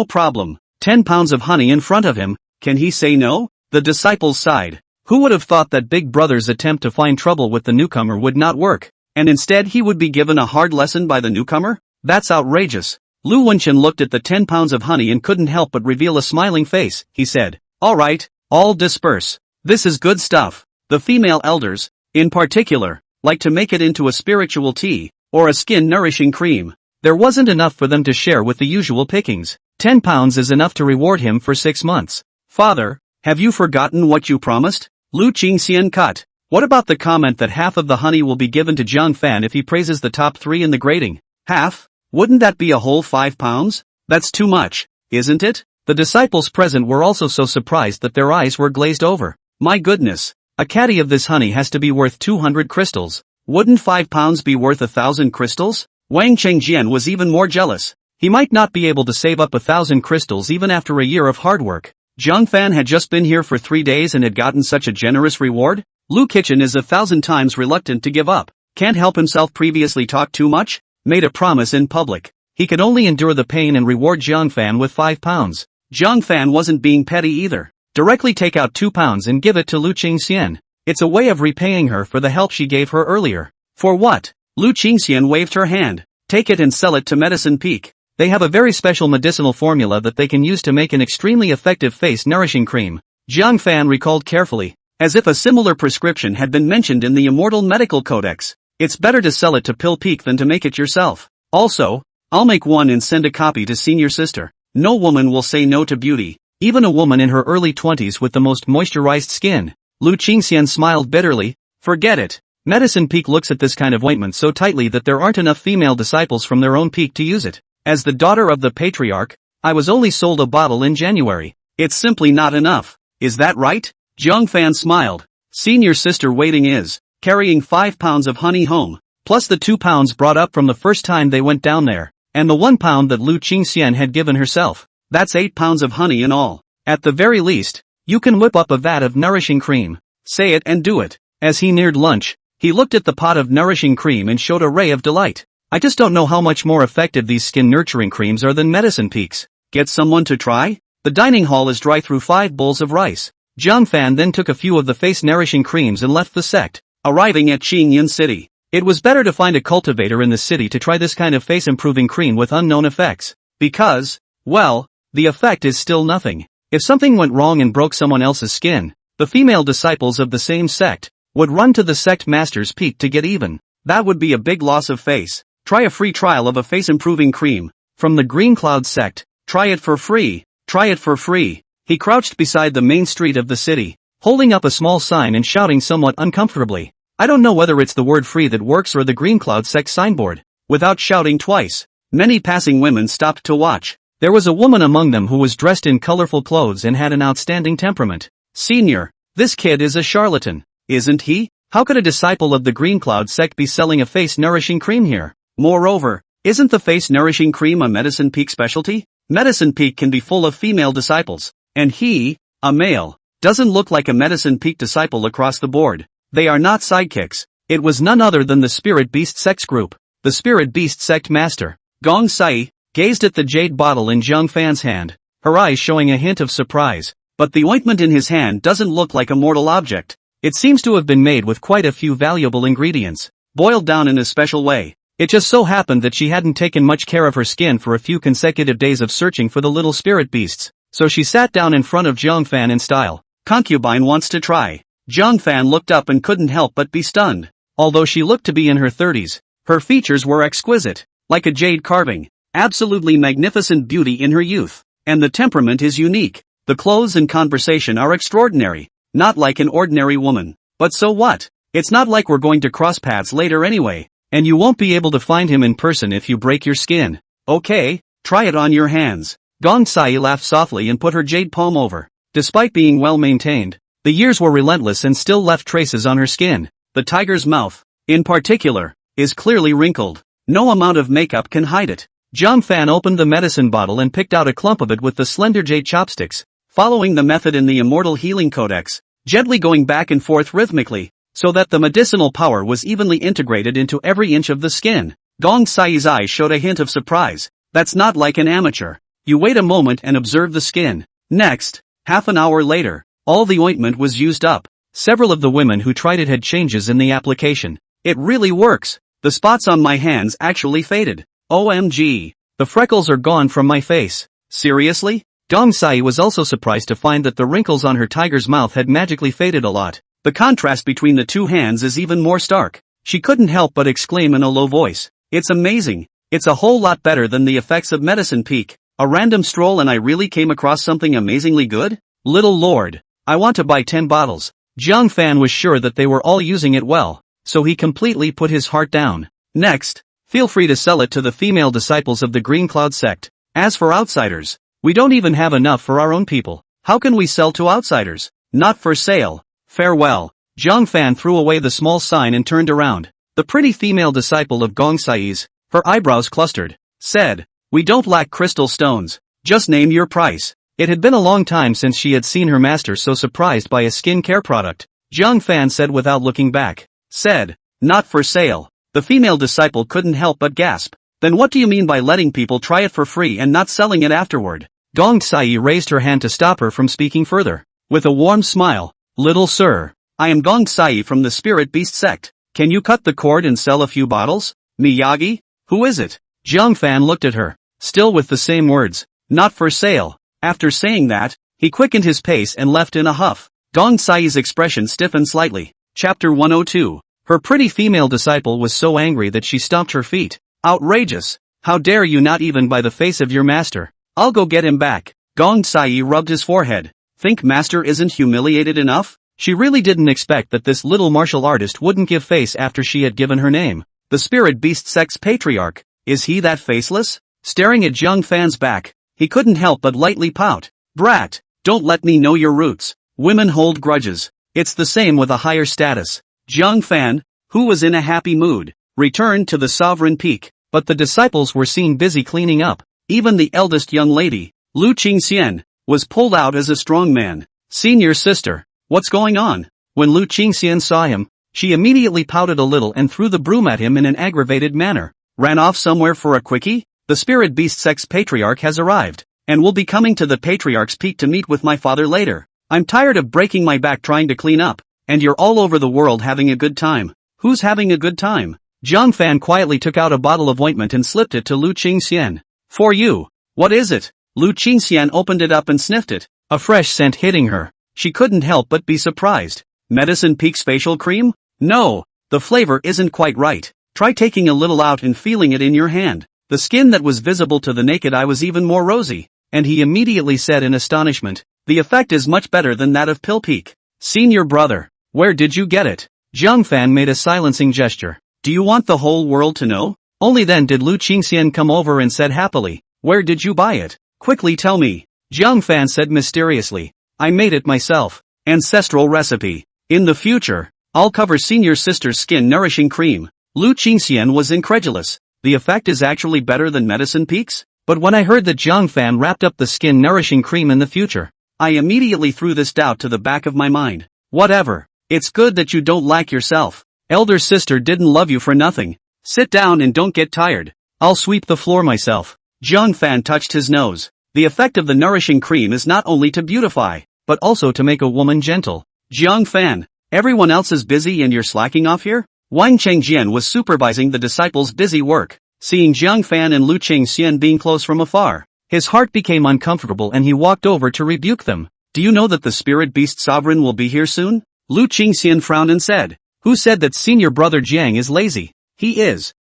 problem. 10 pounds of honey in front of him, can he say no? The disciples sighed. Who would have thought that Big Brother's attempt to find trouble with the newcomer would not work, and instead he would be given a hard lesson by the newcomer? That's outrageous. Lu Wenchen looked at the 10 pounds of honey and couldn't help but reveal a smiling face. He said, "Alright, all disperse. This is good stuff." The female elders, in particular, like to make it into a spiritual tea, or a skin-nourishing cream. There wasn't enough for them to share with the usual pickings. 10 pounds is enough to reward him for 6 months. "Father, have you forgotten what you promised?" Lu Qingxian cut. "What about the comment that half of the honey will be given to Jiang Fan if he praises the top 3 in the grading?" "Half? Wouldn't that be a whole 5 pounds? That's too much, isn't it?" The disciples present were also so surprised that their eyes were glazed over. "My goodness, a caddy of this honey has to be worth 200 crystals. Wouldn't 5 pounds be worth 1,000 crystals?" Wang Chengjian was even more jealous. He might not be able to save up 1,000 crystals even after a year of hard work. Jiang Fan had just been here for 3 days and had gotten such a generous reward? Lu Kitchen is 1,000 times reluctant to give up. Can't help himself previously talked too much? Made a promise in public. He could only endure the pain and reward Jiang Fan with 5 pounds. Jiang Fan wasn't being petty either. Directly take out 2 pounds and give it to Lu Qingxian. It's a way of repaying her for the help she gave her earlier. For what? Lu Qingxian waved her hand. Take it and sell it to Medicine Peak. They have a very special medicinal formula that they can use to make an extremely effective face-nourishing cream. Jiang Fan recalled carefully, as if a similar prescription had been mentioned in the Immortal Medical Codex. It's better to sell it to Pill Peak than to make it yourself. Also, I'll make one and send a copy to senior sister. No woman will say no to beauty, even a woman in her early 20s with the most moisturized skin. Lu Qingxian smiled bitterly. Forget it. Medicine Peak looks at this kind of ointment so tightly that there aren't enough female disciples from their own peak to use it. As the daughter of the patriarch, I was only sold a bottle in January. It's simply not enough. Is that right? Jiang Fan smiled. Senior sister waiting is carrying 5 pounds of honey home, plus the 2 pounds brought up from the first time they went down there, and the 1 pound that Lu Qingxian had given herself. That's 8 pounds of honey in all. At the very least, you can whip up a vat of nourishing cream. Say it and do it. As he neared lunch, he looked at the pot of nourishing cream and showed a ray of delight. I just don't know how much more effective these skin-nurturing creams are than Medicine Peak's. Get someone to try? The dining hall is dry through 5 bowls of rice. Jiang Fan then took a few of the face-nourishing creams and left the sect, arriving at Qingyan City. It was better to find a cultivator in the city to try this kind of face-improving cream with unknown effects. Because, well, the effect is still nothing. If something went wrong and broke someone else's skin, the female disciples of the same sect would run to the sect master's peak to get even. That would be a big loss of face. Try a free trial of a face-improving cream from the Green Cloud sect. Try it for free. Try it for free. He crouched beside the main street of the city, holding up a small sign and shouting somewhat uncomfortably. I don't know whether it's the word free that works or the Green Cloud sect signboard. Without shouting twice, many passing women stopped to watch. There was a woman among them who was dressed in colorful clothes and had an outstanding temperament. Senior, This kid is a charlatan, isn't he? How could a disciple of the Green Cloud sect be selling a face-nourishing cream here? Moreover, isn't the face-nourishing cream a Medicine Peak specialty? Medicine Peak can be full of female disciples, and he, a male, doesn't look like a Medicine Peak disciple across the board. They are not sidekicks. It was none other than the Spirit Beast Sects group. The Spirit Beast Sect Master, Gong Sai, gazed at the jade bottle in Zhang Fan's hand, her eyes showing a hint of surprise. But the ointment in his hand doesn't look like a mortal object. It seems to have been made with quite a few valuable ingredients, boiled down in a special way. It just so happened that she hadn't taken much care of her skin for a few consecutive days of searching for the little spirit beasts, so she sat down in front of Zhang Fan in style. Concubine wants to try. Zhang Fan looked up and couldn't help but be stunned. Although she looked to be in her 30s, her features were exquisite, like a jade carving, absolutely magnificent beauty in her youth, and the temperament is unique. The clothes and conversation are extraordinary, not like an ordinary woman. But so what? It's not like we're going to cross paths later anyway, and you won't be able to find him in person if you break your skin. Okay, try it on your hands. Gong Sai laughed softly and put her jade palm over. Despite being well maintained, the years were relentless and still left traces on her skin. The tiger's mouth, in particular, is clearly wrinkled. No amount of makeup can hide it. Zhang Fan opened the medicine bottle and picked out a clump of it with the slender jade chopsticks, following the method in the Immortal Healing Codex, gently going back and forth rhythmically, so that the medicinal power was evenly integrated into every inch of the skin. Gong Sai's eyes showed a hint of surprise. That's not like an amateur. You wait a moment and observe the skin. Next, half an hour later, all the ointment was used up. Several of the women who tried it had changes in the application. It really works. The spots on my hands actually faded. OMG. The freckles are gone from my face. Seriously? Gong Sai was also surprised to find that the wrinkles on her tiger's mouth had magically faded a lot. The contrast between the two hands is even more stark. She couldn't help but exclaim in a low voice. It's amazing. It's a whole lot better than the effects of Medicine Peak. A random stroll and I really came across something amazingly good? Little Lord. I want to buy 10 bottles. Zhang Fan was sure that they were all using it well, so he completely put his heart down. Next, feel free to sell it to the female disciples of the Green Cloud sect. As for outsiders, we don't even have enough for our own people. How can we sell to outsiders? Not for sale. Farewell. Zhang Fan threw away the small sign and turned around. The pretty female disciple of Gong Sai's, her eyebrows clustered, said, "We don't lack crystal stones. Just name your price." It had been a long time since she had seen her master so surprised by a skin care product. Zhang Fan said without looking back. Said, "Not for sale." The female disciple couldn't help but gasp. Then what do you mean by letting people try it for free and not selling it afterward? Gong Sai raised her hand to stop her from speaking further. With a warm smile, "Little sir, I am Gong Sai from the Spirit Beast sect. Can you cut the cord and sell a few bottles?" "Miyagi? Who is it?" Zhang Fan looked at her, still with the same words, "Not for sale." After saying that, he quickened his pace and left in a huff. Gong Sai's expression stiffened slightly. Chapter 102. Her pretty female disciple was so angry that she stomped her feet. "Outrageous! How dare you not even buy the face of your master? I'll go get him back." Gong Sai rubbed his forehead. Think master isn't humiliated enough? She really didn't expect that this little martial artist wouldn't give face after she had given her name. The Spirit Beast Sect's patriarch, is he that faceless? Staring at Zhang Fan's back, he couldn't help but lightly pout. "Brat, don't let me know your roots. Women hold grudges. It's the same with a higher status." Zhang Fan, who was in a happy mood, returned to the Sovereign Peak, but the disciples were seen busy cleaning up. Even the eldest young lady, Lu Qingxian, was pulled out as a strong man. "Senior sister, what's going on?" When Lu Qingxian saw him, she immediately pouted a little and threw the broom at him in an aggravated manner. "Ran off somewhere for a quickie? The Spirit Beast Sect's patriarch has arrived, and will be coming to the Patriarch's Peak to meet with my father later. I'm tired of breaking my back trying to clean up, and you're all over the world having a good time." "Who's having a good time?" Zhang Fan quietly took out a bottle of ointment and slipped it to Lu Qingxian. "For you. What is it?" Lu Qingxian opened it up and sniffed it, a fresh scent hitting her. She couldn't help but be surprised. "Medicine Peak's facial cream? No, the flavor isn't quite right. Try taking a little out and feeling it in your hand." The skin that was visible to the naked eye was even more rosy, and he immediately said in astonishment, "The effect is much better than that of Pill Peak." "Senior brother, where did you get it?" Zhang Fan made a silencing gesture. "Do you want the whole world to know?" Only then did Lu Qingxian come over and said happily, "Where did you buy it? Quickly tell me." Zhang Fan said mysteriously, "I made it myself." Ancestral recipe. In the future, I'll cover senior sister's skin nourishing cream. Lu Qingxian was incredulous. The effect is actually better than medicine peaks? But when I heard that Zhang Fan wrapped up the skin nourishing cream in the future, I immediately threw this doubt to the back of my mind. Whatever. It's good that you don't like yourself. Elder sister didn't love you for nothing. Sit down and don't get tired. I'll sweep the floor myself. Zhang Fan touched his nose. The effect of the nourishing cream is not only to beautify, but also to make a woman gentle. Zhang Fan, everyone else is busy and you're slacking off here? Wang Chengjian was supervising the disciples' busy work. Seeing Zhang Fan and Lu Qingxian being close from afar, his heart became uncomfortable and he walked over to rebuke them. Do you know that the spirit beast sovereign will be here soon? Lu Qingxian frowned and said, who said that senior brother Jiang is lazy? He is.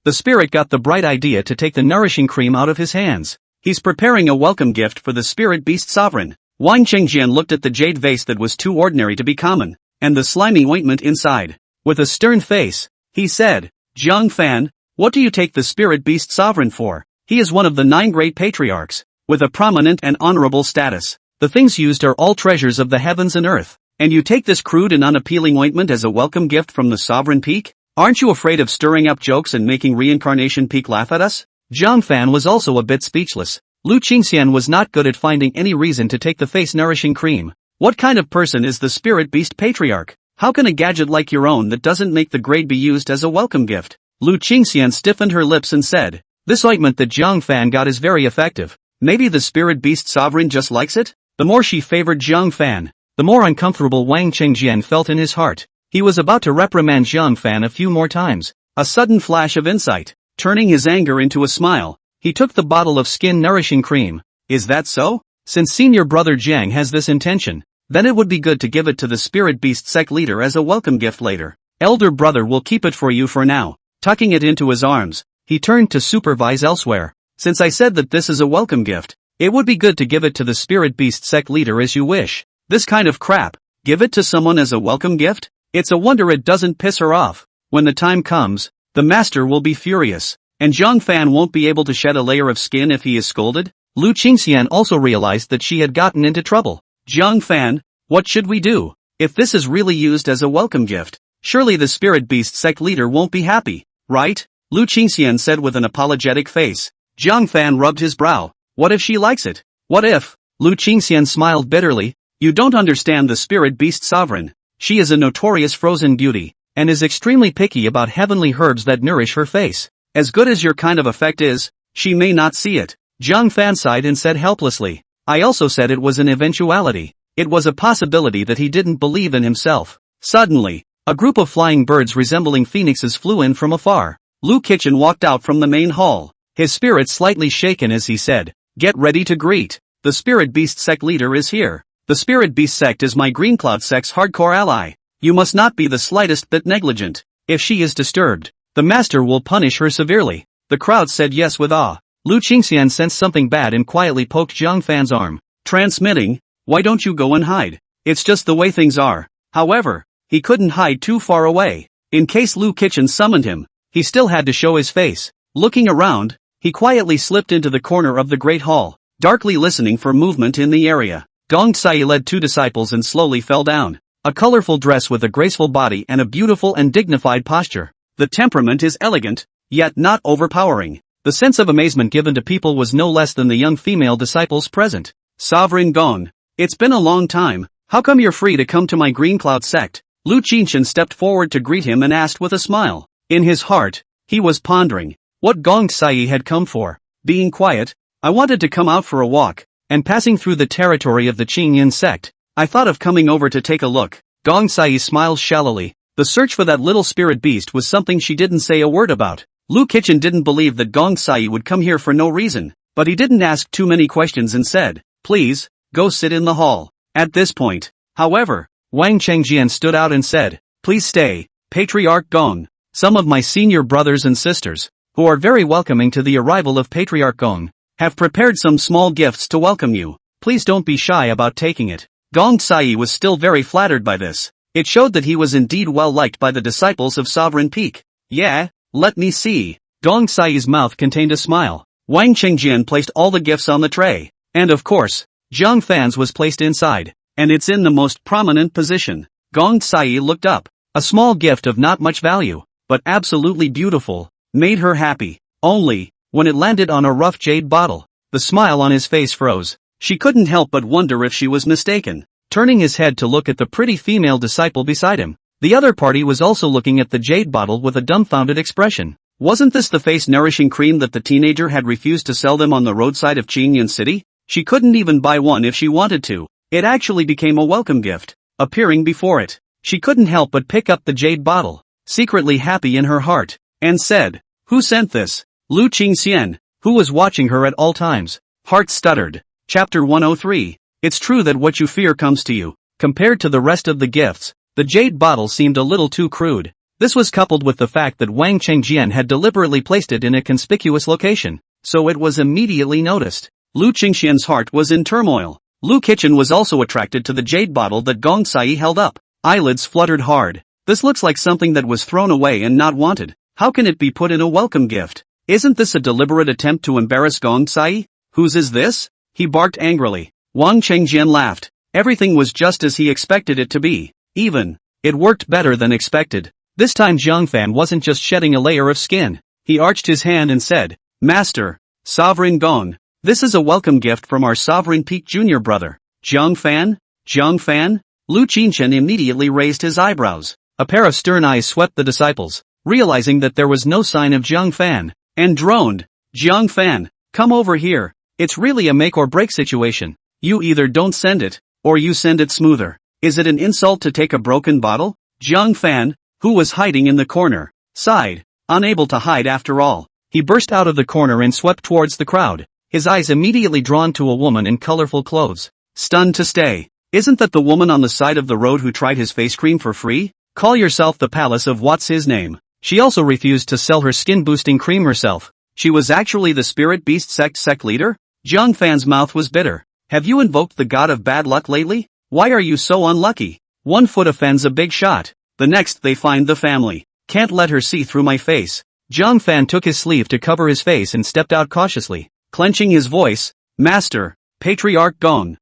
The spirit got the bright idea to take the nourishing cream out of his hands. He's preparing a welcome gift for the spirit beast sovereign. Wang Chengjian looked at the jade vase that was too ordinary to be common, and the slimy ointment inside. With a stern face, he said, Zhang Fan, what do you take the spirit beast sovereign for? He is one of the 9 great patriarchs, with a prominent and honorable status. The things used are all treasures of the heavens and earth. And you take this crude and unappealing ointment as a welcome gift from the sovereign peak? Aren't you afraid of stirring up jokes and making reincarnation peak laugh at us? Zhang Fan was also a bit speechless. Lu Qingxian was not good at finding any reason to take the face nourishing cream. What kind of person is the spirit beast patriarch? How can a gadget like your own that doesn't make the grade be used as a welcome gift? Lu Qingxian stiffened her lips and said, this ointment that Zhang Fan got is very effective. Maybe the spirit beast sovereign just likes it? The more she favored Zhang Fan, the more uncomfortable Wang Chengjian felt in his heart. He was about to reprimand Zhang Fan a few more times. A sudden flash of insight, turning his anger into a smile, he took the bottle of skin nourishing cream. Is that so? Since senior brother Jiang has this intention, then it would be good to give it to the spirit beast sect leader as a welcome gift later. Elder brother will keep it for you for now. Tucking it into his arms, he turned to supervise elsewhere. Since I said that this is a welcome gift, it would be good to give it to the spirit beast sect leader as you wish. This kind of crap, give it to someone as a welcome gift? It's a wonder it doesn't piss her off. When the time comes, the master will be furious, and Zhang Fan won't be able to shed a layer of skin if he is scolded. Lu Qingxian also realized that she had gotten into trouble. Zhang Fan, what should we do? If this is really used as a welcome gift, surely the spirit beast sect leader won't be happy, right? Lu Qingxian said with an apologetic face. Zhang Fan rubbed his brow. What if she likes it? What if? Lu Qingxian smiled bitterly. You don't understand the spirit beast sovereign. She is a notorious frozen beauty, and is extremely picky about heavenly herbs that nourish her face. As good as your kind of effect is, she may not see it. Zhang Fan sighed and said helplessly. I also said it was an eventuality. It was a possibility that he didn't believe in himself. Suddenly, a group of flying birds resembling phoenixes flew in from afar. Lu Kitchen walked out from the main hall, his spirit slightly shaken as he said, get ready to greet. The spirit beast sect leader is here. The spirit beast sect is my Green Cloud sect's hardcore ally. You must not be the slightest bit negligent. If she is disturbed, the master will punish her severely. The crowd said yes with awe. Lu Qingxian sensed something bad and quietly poked Zhang Fan's arm. Transmitting, why don't you go and hide? It's just the way things are. However, he couldn't hide too far away. In case Lu Kitchen summoned him, he still had to show his face. Looking around, he quietly slipped into the corner of the great hall, darkly listening for movement in the area. Gong Sai led 2 disciples and slowly fell down. A colorful dress with a graceful body and a beautiful and dignified posture. The temperament is elegant, yet not overpowering. The sense of amazement given to people was no less than the young female disciples present. Sovereign Gong, it's been a long time. How come you're free to come to my Green Cloud sect? Lu Qingshan stepped forward to greet him and asked with a smile. In his heart, he was pondering what Gong Sai had come for. Being quiet, I wanted to come out for a walk. And passing through the territory of the Qingyin sect, I thought of coming over to take a look. Gong Sai smiled shallowly. The search for that little spirit beast was something she didn't say a word about. Lu Kitchen didn't believe that Gong Sai would come here for no reason, but he didn't ask too many questions and said, please, go sit in the hall. At this point, however, Wang Chengjian stood out and said, please stay, Patriarch Gong. Some of my senior brothers and sisters, who are very welcoming to the arrival of Patriarch Gong, have prepared some small gifts to welcome you. Please don't be shy about taking it. Gong Sai was still very flattered by this. It showed that he was indeed well liked by the disciples of Sovereign Peak. Yeah, let me see. Gong Sai's mouth contained a smile. Wang Chengjian placed all the gifts on the tray. And of course, Zhang Fan's was placed inside. and it's in the most prominent position. Gong Sai looked up. A small gift of not much value, but absolutely beautiful, made her happy. Only, when it landed on a rough jade bottle, the smile on his face froze. She couldn't help but wonder if she was mistaken. Turning his head to look at the pretty female disciple beside him, the other party was also looking at the jade bottle with a dumbfounded expression. Wasn't this the face-nourishing cream that the teenager had refused to sell them on the roadside of Qingyan City? She couldn't even buy one if she wanted to. It actually became a welcome gift, appearing before it. She couldn't help but pick up the jade bottle, secretly happy in her heart, and said, "Who sent this?" Lu Qingxian, who was watching her at all times. Heart stuttered. Chapter 103. It's true that what you fear comes to you. Compared to the rest of the gifts, the jade bottle seemed a little too crude. This was coupled with the fact that Wang Chengjian had deliberately placed it in a conspicuous location, so it was immediately noticed. Lu Qingxian's heart was in turmoil. Lu Kitchen was also attracted to the jade bottle that Gong Sai held up. Eyelids fluttered hard. This looks like something that was thrown away and not wanted. How can it be put in a welcome gift? Isn't this a deliberate attempt to embarrass Gong Sai? Whose is this? He barked angrily. Wang Chengjian laughed. Everything was just as he expected it to be. It worked better than expected. This time Zhang Fan wasn't just shedding a layer of skin. He arched his hand and said, "Master, Sovereign Gong, this is a welcome gift from our Sovereign Peak Junior brother." Zhang Fan? Zhang Fan? Lu Qingchen immediately raised his eyebrows. A pair of stern eyes swept the disciples, realizing that there was no sign of Zhang Fan, and droned, "Zhang Fan, come over here. It's really a make or break situation. You either don't send it, or you send it smoother. Is it an insult to take a broken bottle?" Zhang Fan, who was hiding in the corner, sighed, unable to hide after all. He burst out of the corner and swept towards the crowd, his eyes immediately drawn to a woman in colorful clothes. Stunned to stay. Isn't that the woman on the side of the road who tried his face cream for free? Call yourself the palace of what's his name. She also refused to sell her skin-boosting cream herself. She was actually the spirit beast sect leader? Zhang Fan's mouth was bitter. Have you invoked the god of bad luck lately? Why are you so unlucky? 1 foot offends a big shot. The next they find the family. Can't let her see through my face. Zhang Fan took his sleeve to cover his face and stepped out cautiously, clenching his voice. Master, Patriarch Gong.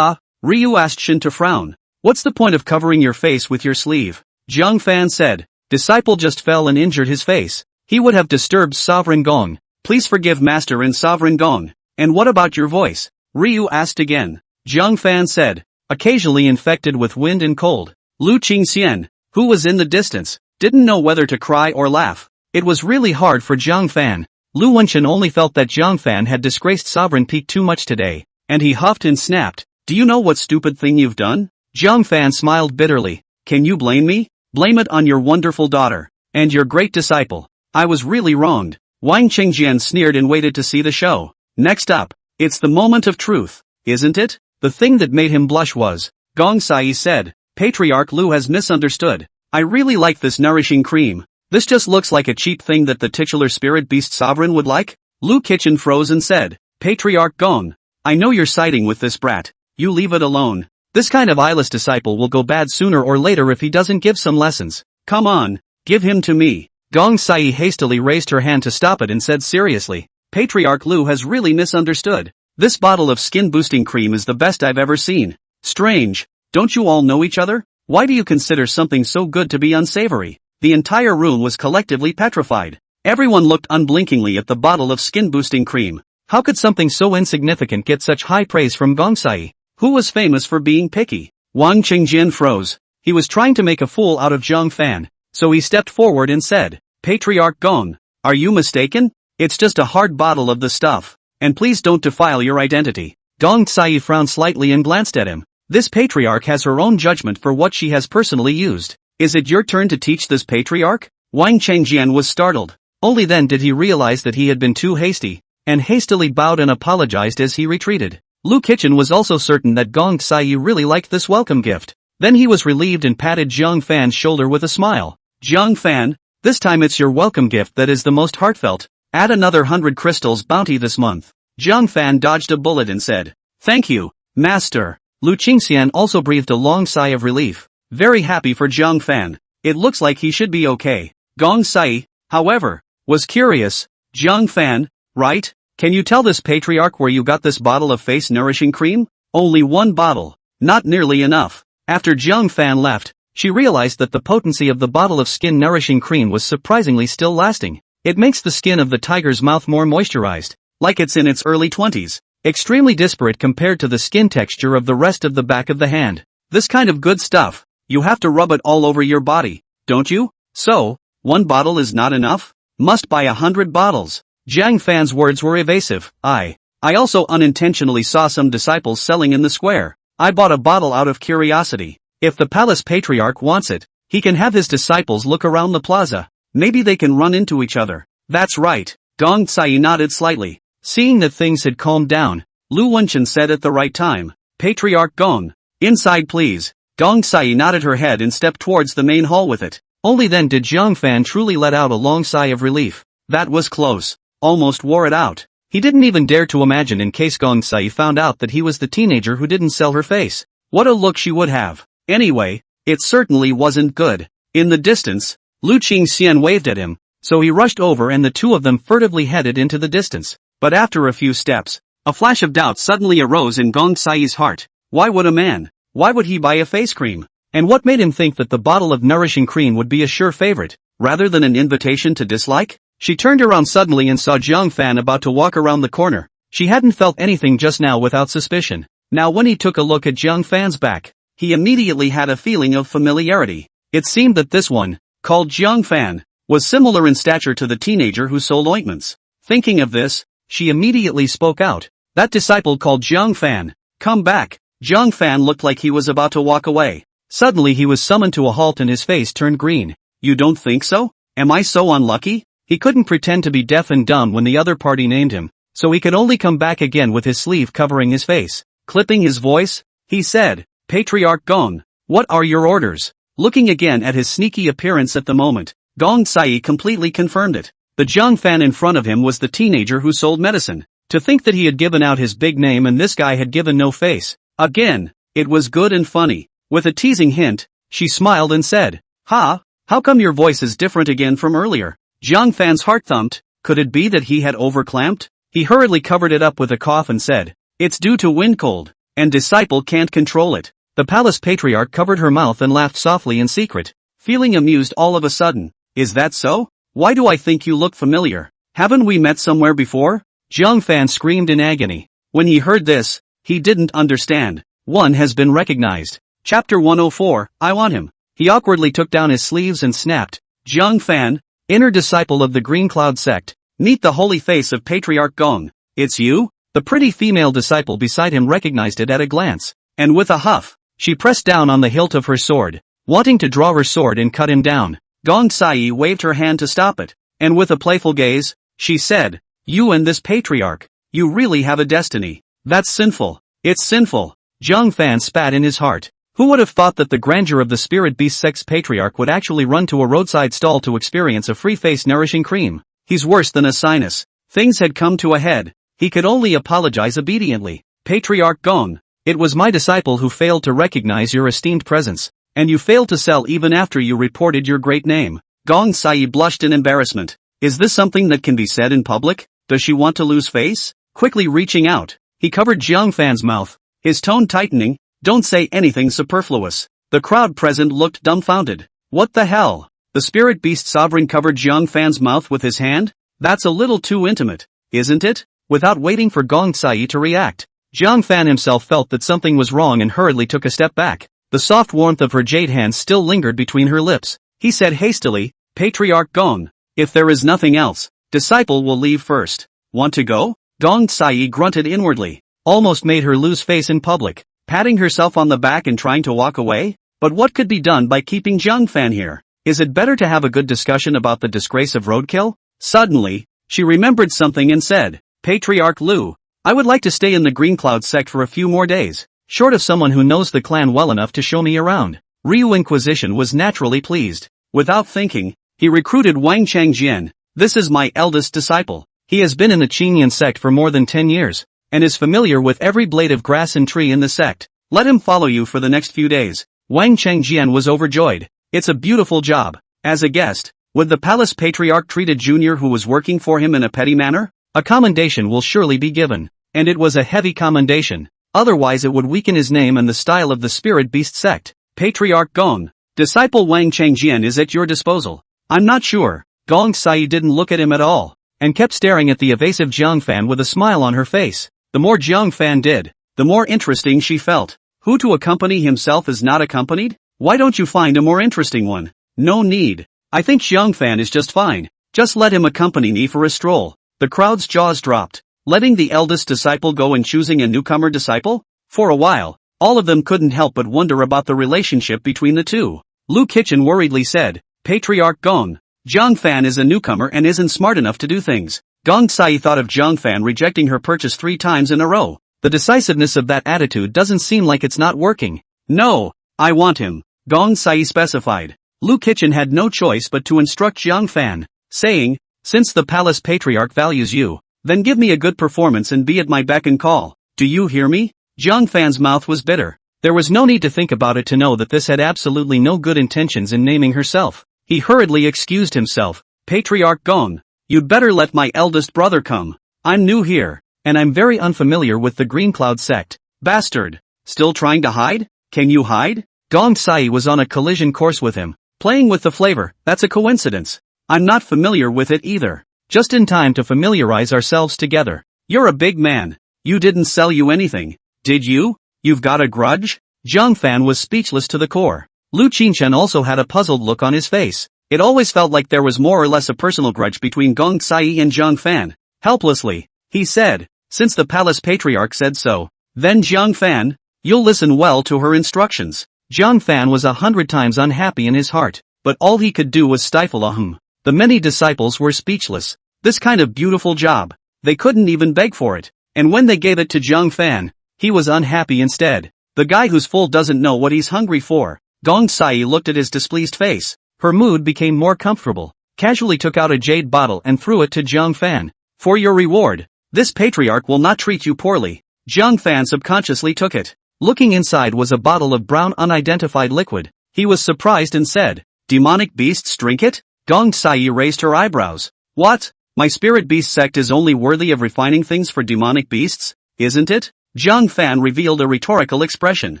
Ryu asked Shin to frown. What's the point of covering your face with your sleeve? Zhang Fan said. Disciple just fell and injured his face. He would have disturbed Sovereign Gong. Please forgive Master and Sovereign Gong. And what about your voice? Ryu asked again. Zhang Fan said. Occasionally infected with wind and cold. Lu Qingxian, who was in the distance, didn't know whether to cry or laugh. It was really hard for Zhang Fan. Lu Wenchen only felt that Zhang Fan had disgraced Sovereign Peak too much today, and he huffed and snapped. Do you know what stupid thing you've done? Zhang Fan smiled bitterly. Can you blame me? Blame it on your wonderful daughter, and your great disciple. I was really wronged. Wang Chengjian sneered and waited to see the show. Next up, it's the moment of truth, isn't it? The thing that made him blush was, Gong Sai said, Patriarch Lu has misunderstood. I really like this nourishing cream. This just looks like a cheap thing that the titular spirit beast sovereign would like. Lu Kitchen froze and said, Patriarch Gong, I know you're siding with this brat. You leave it alone. This kind of eyeless disciple will go bad sooner or later if he doesn't give some lessons. Come on, give him to me. Gong Sai hastily raised her hand to stop it and said seriously, Patriarch Lu has really misunderstood. This bottle of skin-boosting cream is the best I've ever seen. Strange, don't you all know each other? Why do you consider something so good to be unsavory? The entire room was collectively petrified. Everyone looked unblinkingly at the bottle of skin-boosting cream. How could something so insignificant get such high praise from Gong Sai, who was famous for being picky? Wang Qingjian froze. He was trying to make a fool out of Zhang Fan, so he stepped forward and said, Patriarch Gong, are you mistaken? It's just a hard bottle of the stuff. And please don't defile your identity. Gong Sai frowned slightly and glanced at him. This patriarch has her own judgment for what she has personally used. Is it your turn to teach this patriarch? Wang Chengjian was startled. Only then did he realize that he had been too hasty, and hastily bowed and apologized as he retreated. Lu Kitchen was also certain that Gong Sai really liked this welcome gift. Then he was relieved and patted Zhang Fan's shoulder with a smile. Zhang Fan, this time it's your welcome gift that is the most heartfelt. Add another 100 crystals bounty this month. Zhang Fan dodged a bullet and said, Thank you, Master. Lu Qingxian also breathed a long sigh of relief. Very happy for Zhang Fan. It looks like he should be okay. Gong Sai, however, was curious. Zhang Fan, right? Can you tell this patriarch where you got this bottle of face-nourishing cream? Only one bottle. Not nearly enough. After Jiang Fan left, she realized that the potency of the bottle of skin-nourishing cream was surprisingly still lasting. It makes the skin of the tiger's mouth more moisturized, like it's in its early 20s. Extremely disparate compared to the skin texture of the rest of the back of the hand. This kind of good stuff, you have to rub it all over your body, don't you? So, one bottle is not enough? Must buy 100 bottles. Jiang Fan's words were evasive. I also unintentionally saw some disciples selling in the square. I bought a bottle out of curiosity. If the palace patriarch wants it, he can have his disciples look around the plaza. Maybe they can run into each other. That's right. Gong Cai nodded slightly. Seeing that things had calmed down, Lu Wenchen said at the right time, Patriarch Gong, inside please. Gong Cai nodded her head and stepped towards the main hall with it. Only then did Jiang Fan truly let out a long sigh of relief. That was close. Almost wore it out. He didn't even dare to imagine in case Gong Cai found out that he was the teenager who didn't sell her face. What a look she would have. Anyway, it certainly wasn't good. In the distance, Lu Qingxian waved at him, so he rushed over and the two of them furtively headed into the distance. But after a few steps, a flash of doubt suddenly arose in Gong Cai's heart. Why would he buy a face cream? And what made him think that the bottle of nourishing cream would be a sure favorite, rather than an invitation to dislike? She turned around suddenly and saw Jiang Fan about to walk around the corner. She hadn't felt anything just now without suspicion. Now when he took a look at Jiang Fan's back, he immediately had a feeling of familiarity. It seemed that this one, called Jiang Fan, was similar in stature to the teenager who sold ointments. Thinking of this, she immediately spoke out. That disciple called Jiang Fan. Come back. Jiang Fan looked like he was about to walk away. Suddenly he was summoned to a halt and his face turned green. You don't think so? Am I so unlucky? He couldn't pretend to be deaf and dumb when the other party named him, so he could only come back again with his sleeve covering his face. Clipping his voice, he said, Patriarch Gong, what are your orders? Looking again at his sneaky appearance at the moment, Gong Cai completely confirmed it. The Jiang Fan in front of him was the teenager who sold medicine. To think that he had given out his big name and this guy had given no face. Again, it was good and funny. With a teasing hint, she smiled and said, how come your voice is different again from earlier? Jiang Fan's heart thumped. Could it be that he had overclamped? He hurriedly covered it up with a cough and said, it's due to wind cold, and disciple can't control it. The palace patriarch covered her mouth and laughed softly in secret, feeling amused all of a sudden. Is that so? Why do I think you look familiar? Haven't we met somewhere before? Jiang Fan screamed in agony. When he heard this, he didn't understand. One has been recognized. Chapter 104, I want him. He awkwardly took down his sleeves and snapped. Jiang Fan, inner disciple of the Green Cloud sect, meet the holy face of Patriarch Gong. It's you? The pretty female disciple beside him recognized it at a glance, and with a huff, she pressed down on the hilt of her sword, wanting to draw her sword and cut him down. Gong Cai waved her hand to stop it, and with a playful gaze, she said, you and this patriarch, you really have a destiny. That's sinful. It's sinful. Jiang Fan spat in his heart. Who would have thought that the grandeur of the spirit beast sex patriarch would actually run to a roadside stall to experience a free face nourishing cream? He's worse than a sinus. Things had come to a head. He could only apologize obediently. Patriarch Gong, it was my disciple who failed to recognize your esteemed presence. And you failed to sell even after you reported your great name. Gong Cai blushed in embarrassment. Is this something that can be said in public? Does she want to lose face? Quickly reaching out, he covered Jiang Fan's mouth, his tone tightening. Don't say anything superfluous. The crowd present looked dumbfounded. What the hell? The spirit beast sovereign covered Jiang Fan's mouth with his hand? That's a little too intimate, isn't it? Without waiting for Gong Cai to react, Jiang Fan himself felt that something was wrong and hurriedly took a step back. The soft warmth of her jade hand still lingered between her lips. He said hastily, Patriarch Gong, if there is nothing else, disciple will leave first. Want to go? Gong Cai grunted inwardly. Almost made her lose face in public, patting herself on the back and trying to walk away? But what could be done by keeping Jiang Fan here? Is it better to have a good discussion about the disgrace of roadkill? Suddenly, she remembered something and said, Patriarch Lu, I would like to stay in the Green Cloud sect for a few more days. Short of someone who knows the clan well enough to show me around. Ryu Inquisition was naturally pleased. Without thinking, he recruited Wang Changjian. This is my eldest disciple. He has been in the Qingyan sect for more than 10 years, and is familiar with every blade of grass and tree in the sect. Let him follow you for the next few days. Wang Changjian was overjoyed. It's a beautiful job. As a guest, would the palace patriarch treat a junior who was working for him in a petty manner? A commendation will surely be given. And it was a heavy commendation. Otherwise it would weaken his name and the style of the Spirit Beast sect. Patriarch Gong. Disciple Wang Changjian is at your disposal. I'm not sure. Gong Sai didn't look at him at all, and kept staring at the evasive Jiang Fan with a smile on her face. The more Jiang Fan did, the more interesting she felt. Who to accompany himself is not accompanied? Why don't you find a more interesting one? No need. I think Jiang Fan is just fine. Just let him accompany me for a stroll. The crowd's jaws dropped. Letting the eldest disciple go and choosing a newcomer disciple? For a while, all of them couldn't help but wonder about the relationship between the two. Lu Kitchen worriedly said, Patriarch Gong. Jiang Fan is a newcomer and isn't smart enough to do things. Gong Sai thought of Jiang Fan rejecting her purchase 3 times in a row. The decisiveness of that attitude doesn't seem like it's not working. No, I want him, Gong Sai specified. Lu Kitchen had no choice but to instruct Jiang Fan, saying, since the palace patriarch values you, then give me a good performance and be at my beck and call. Do you hear me? Jiang Fan's mouth was bitter. There was no need to think about it to know that this had absolutely no good intentions in naming herself. He hurriedly excused himself. Patriarch Gong, you'd better let my eldest brother come. I'm new here, and I'm very unfamiliar with the Green Cloud sect. Bastard. Still trying to hide? Can you hide? Gong Sai was on a collision course with him. Playing with the flavor, that's a coincidence. I'm not familiar with it either. Just in time to familiarize ourselves together. You're a big man. You didn't sell you anything, did you? You've got a grudge? Jiang Fan was speechless to the core. Lu Qingchen also had a puzzled look on his face. It always felt like there was more or less a personal grudge between Gong Sai and Jiang Fan. Helplessly, he said, since the palace patriarch said so, then Jiang Fan, you'll listen well to her instructions. Jiang Fan was 100 times unhappy in his heart, but all he could do was stifle a hum. The many disciples were speechless. This kind of beautiful job, they couldn't even beg for it. And when they gave it to Jiang Fan, he was unhappy instead. The guy who's full doesn't know what he's hungry for. Gong Sai looked at his displeased face. Her mood became more comfortable, casually took out a jade bottle and threw it to Jiang Fan. For your reward, this patriarch will not treat you poorly. Jiang Fan subconsciously took it. Looking inside was a bottle of brown unidentified liquid. He was surprised and said, demonic beasts drink it? Gong Sai raised her eyebrows. What? My spirit beast sect is only worthy of refining things for demonic beasts, isn't it? Jiang Fan revealed a rhetorical expression.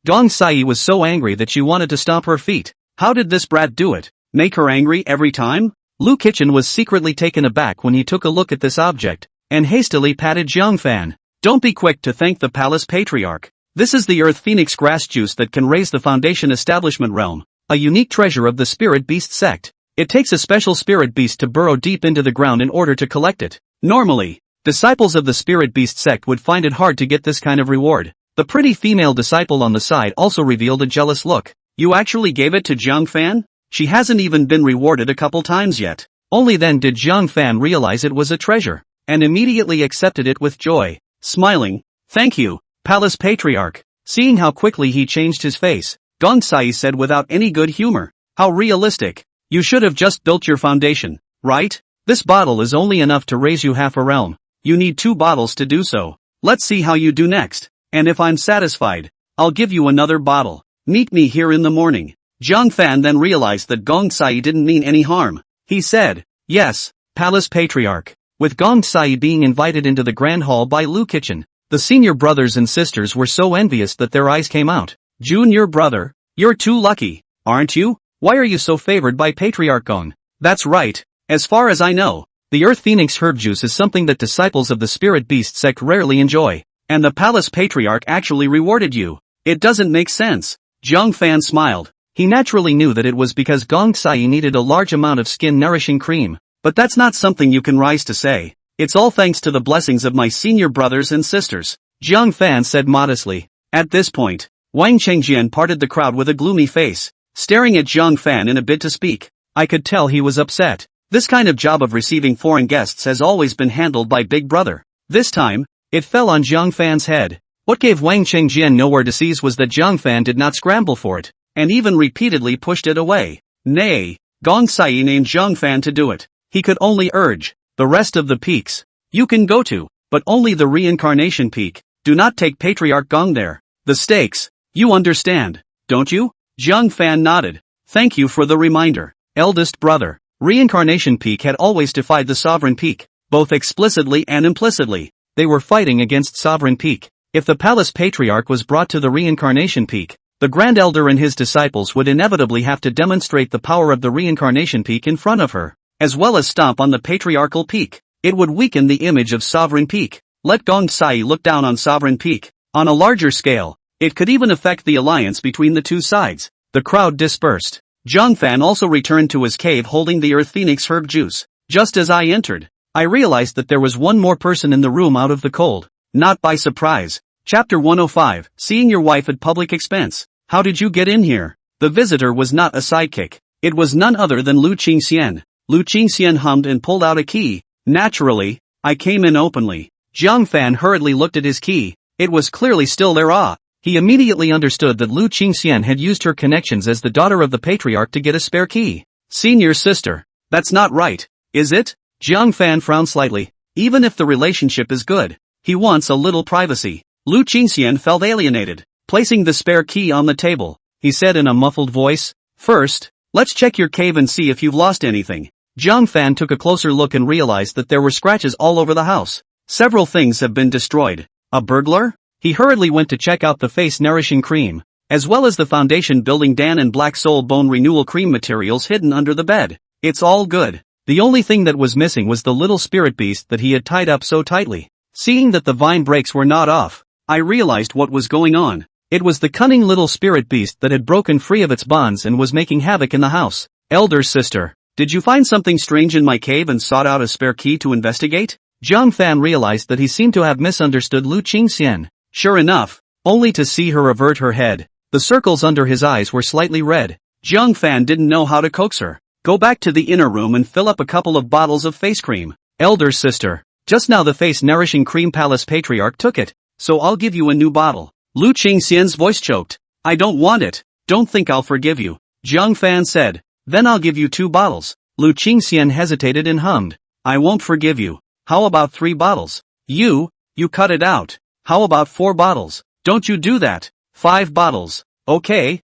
Gong Sai was so angry that she wanted to stomp her feet. How did this brat do it? Make her angry every time? Lu Kitchen was secretly taken aback when he took a look at this object, and hastily patted Jiang Fan. Don't be quick to thank the palace patriarch. This is the Earth Phoenix grass juice that can raise the Foundation Establishment realm, a unique treasure of the Spirit Beast sect. It takes a special spirit beast to burrow deep into the ground in order to collect it. Normally, disciples of the Spirit Beast sect would find it hard to get this kind of reward. The pretty female disciple on the side also revealed a jealous look. You actually gave it to Jiang Fan? She hasn't even been rewarded a couple times yet. Only then did Jiang Fan realize it was a treasure, and immediately accepted it with joy, smiling. Thank you, Palace Patriarch. Seeing how quickly he changed his face, Gong Sai said without any good humor. How realistic. You should have just built your foundation, right? This bottle is only enough to raise you half a realm. You need 2 bottles to do so. Let's see how you do next. And if I'm satisfied, I'll give you another bottle. Meet me here in the morning. Jiang Fan then realized that Gong Sai didn't mean any harm. He said, yes, Palace Patriarch. With Gong Sai being invited into the grand hall by Lu Kitchen, the senior brothers and sisters were so envious that their eyes came out. Junior brother, you're too lucky, aren't you? Why are you so favored by Patriarch Gong? That's right. As far as I know, the Earth Phoenix herb juice is something that disciples of the Spirit Beast sect rarely enjoy. And the Palace Patriarch actually rewarded you. It doesn't make sense. Jiang Fan smiled. He naturally knew that it was because Gong Sai needed a large amount of skin-nourishing cream. But that's not something you can rise to say. It's all thanks to the blessings of my senior brothers and sisters. Jiang Fan said modestly. At this point, Wang Chengjian parted the crowd with a gloomy face, staring at Jiang Fan in a bid to speak. I could tell he was upset. This kind of job of receiving foreign guests has always been handled by Big Brother. This time, it fell on Jiang Fan's head. What gave Wang Chengjian nowhere to seize was that Jiang Fan did not scramble for it, and even repeatedly pushed it away. Nay, Gong Sai named Jiang Fan to do it. He could only urge, the rest of the peaks, you can go to, but only the reincarnation peak. Do not take Patriarch Gong there. The stakes, you understand, don't you? Jiang Fan nodded. Thank you for the reminder, eldest brother. Reincarnation Peak had always defied the Sovereign Peak, both explicitly and implicitly. They were fighting against Sovereign Peak. If the palace patriarch was brought to the reincarnation peak, the Grand Elder and his disciples would inevitably have to demonstrate the power of the reincarnation peak in front of her, as well as stomp on the patriarchal peak. It would weaken the image of sovereign peak. Let Gong Sai look down on sovereign peak. On a larger scale, it could even affect the alliance between the two sides. The crowd dispersed. Zhang Fan also returned to his cave holding the Earth Phoenix herb juice. Just as I entered, I realized that there was one more person in the room out of the cold. Not by surprise. Chapter 105, Seeing Your Wife at Public Expense. How did you get in here? The visitor was not a sidekick. It was none other than Lu Qingxian. Lu Qingxian hummed and pulled out a key. Naturally, I came in openly. Zhang Fan hurriedly looked at his key. It was clearly still there. He immediately understood that Lu Qingxian had used her connections as the daughter of the patriarch to get a spare key. Senior sister. That's not right, is it? Zhang Fan frowned slightly. Even if the relationship is good, he wants a little privacy. Lu Qingxian felt alienated. Placing the spare key on the table, he said in a muffled voice, "First, let's check your cave and see if you've lost anything." Zhang Fan took a closer look and realized that there were scratches all over the house. Several things have been destroyed. A burglar? He hurriedly went to check out the face nourishing cream, as well as the foundation building Dan and black soul bone renewal cream materials hidden under the bed. It's all good. The only thing that was missing was the little spirit beast that he had tied up so tightly. Seeing that the vine breaks were not off, I realized what was going on. It was the cunning little spirit beast that had broken free of its bonds and was making havoc in the house. Elder sister, did you find something strange in my cave and sought out a spare key to investigate? Zhang Fan realized that he seemed to have misunderstood Lu Qingxian. Sure enough, only to see her avert her head. The circles under his eyes were slightly red. Zhang Fan didn't know how to coax her. Go back to the inner room and fill up a couple of bottles of face cream. Elder sister, just now the face nourishing cream palace patriarch took it, so I'll give you a new bottle. Lu Qingxian's voice choked. I don't want it. Don't think I'll forgive you. Zhang Fan said. Then I'll give you 2 bottles. Lu Qingxian hesitated and hummed. I won't forgive you. How about 3 bottles? You cut it out. How about 4 bottles? Don't you do that. 5 bottles. Okay,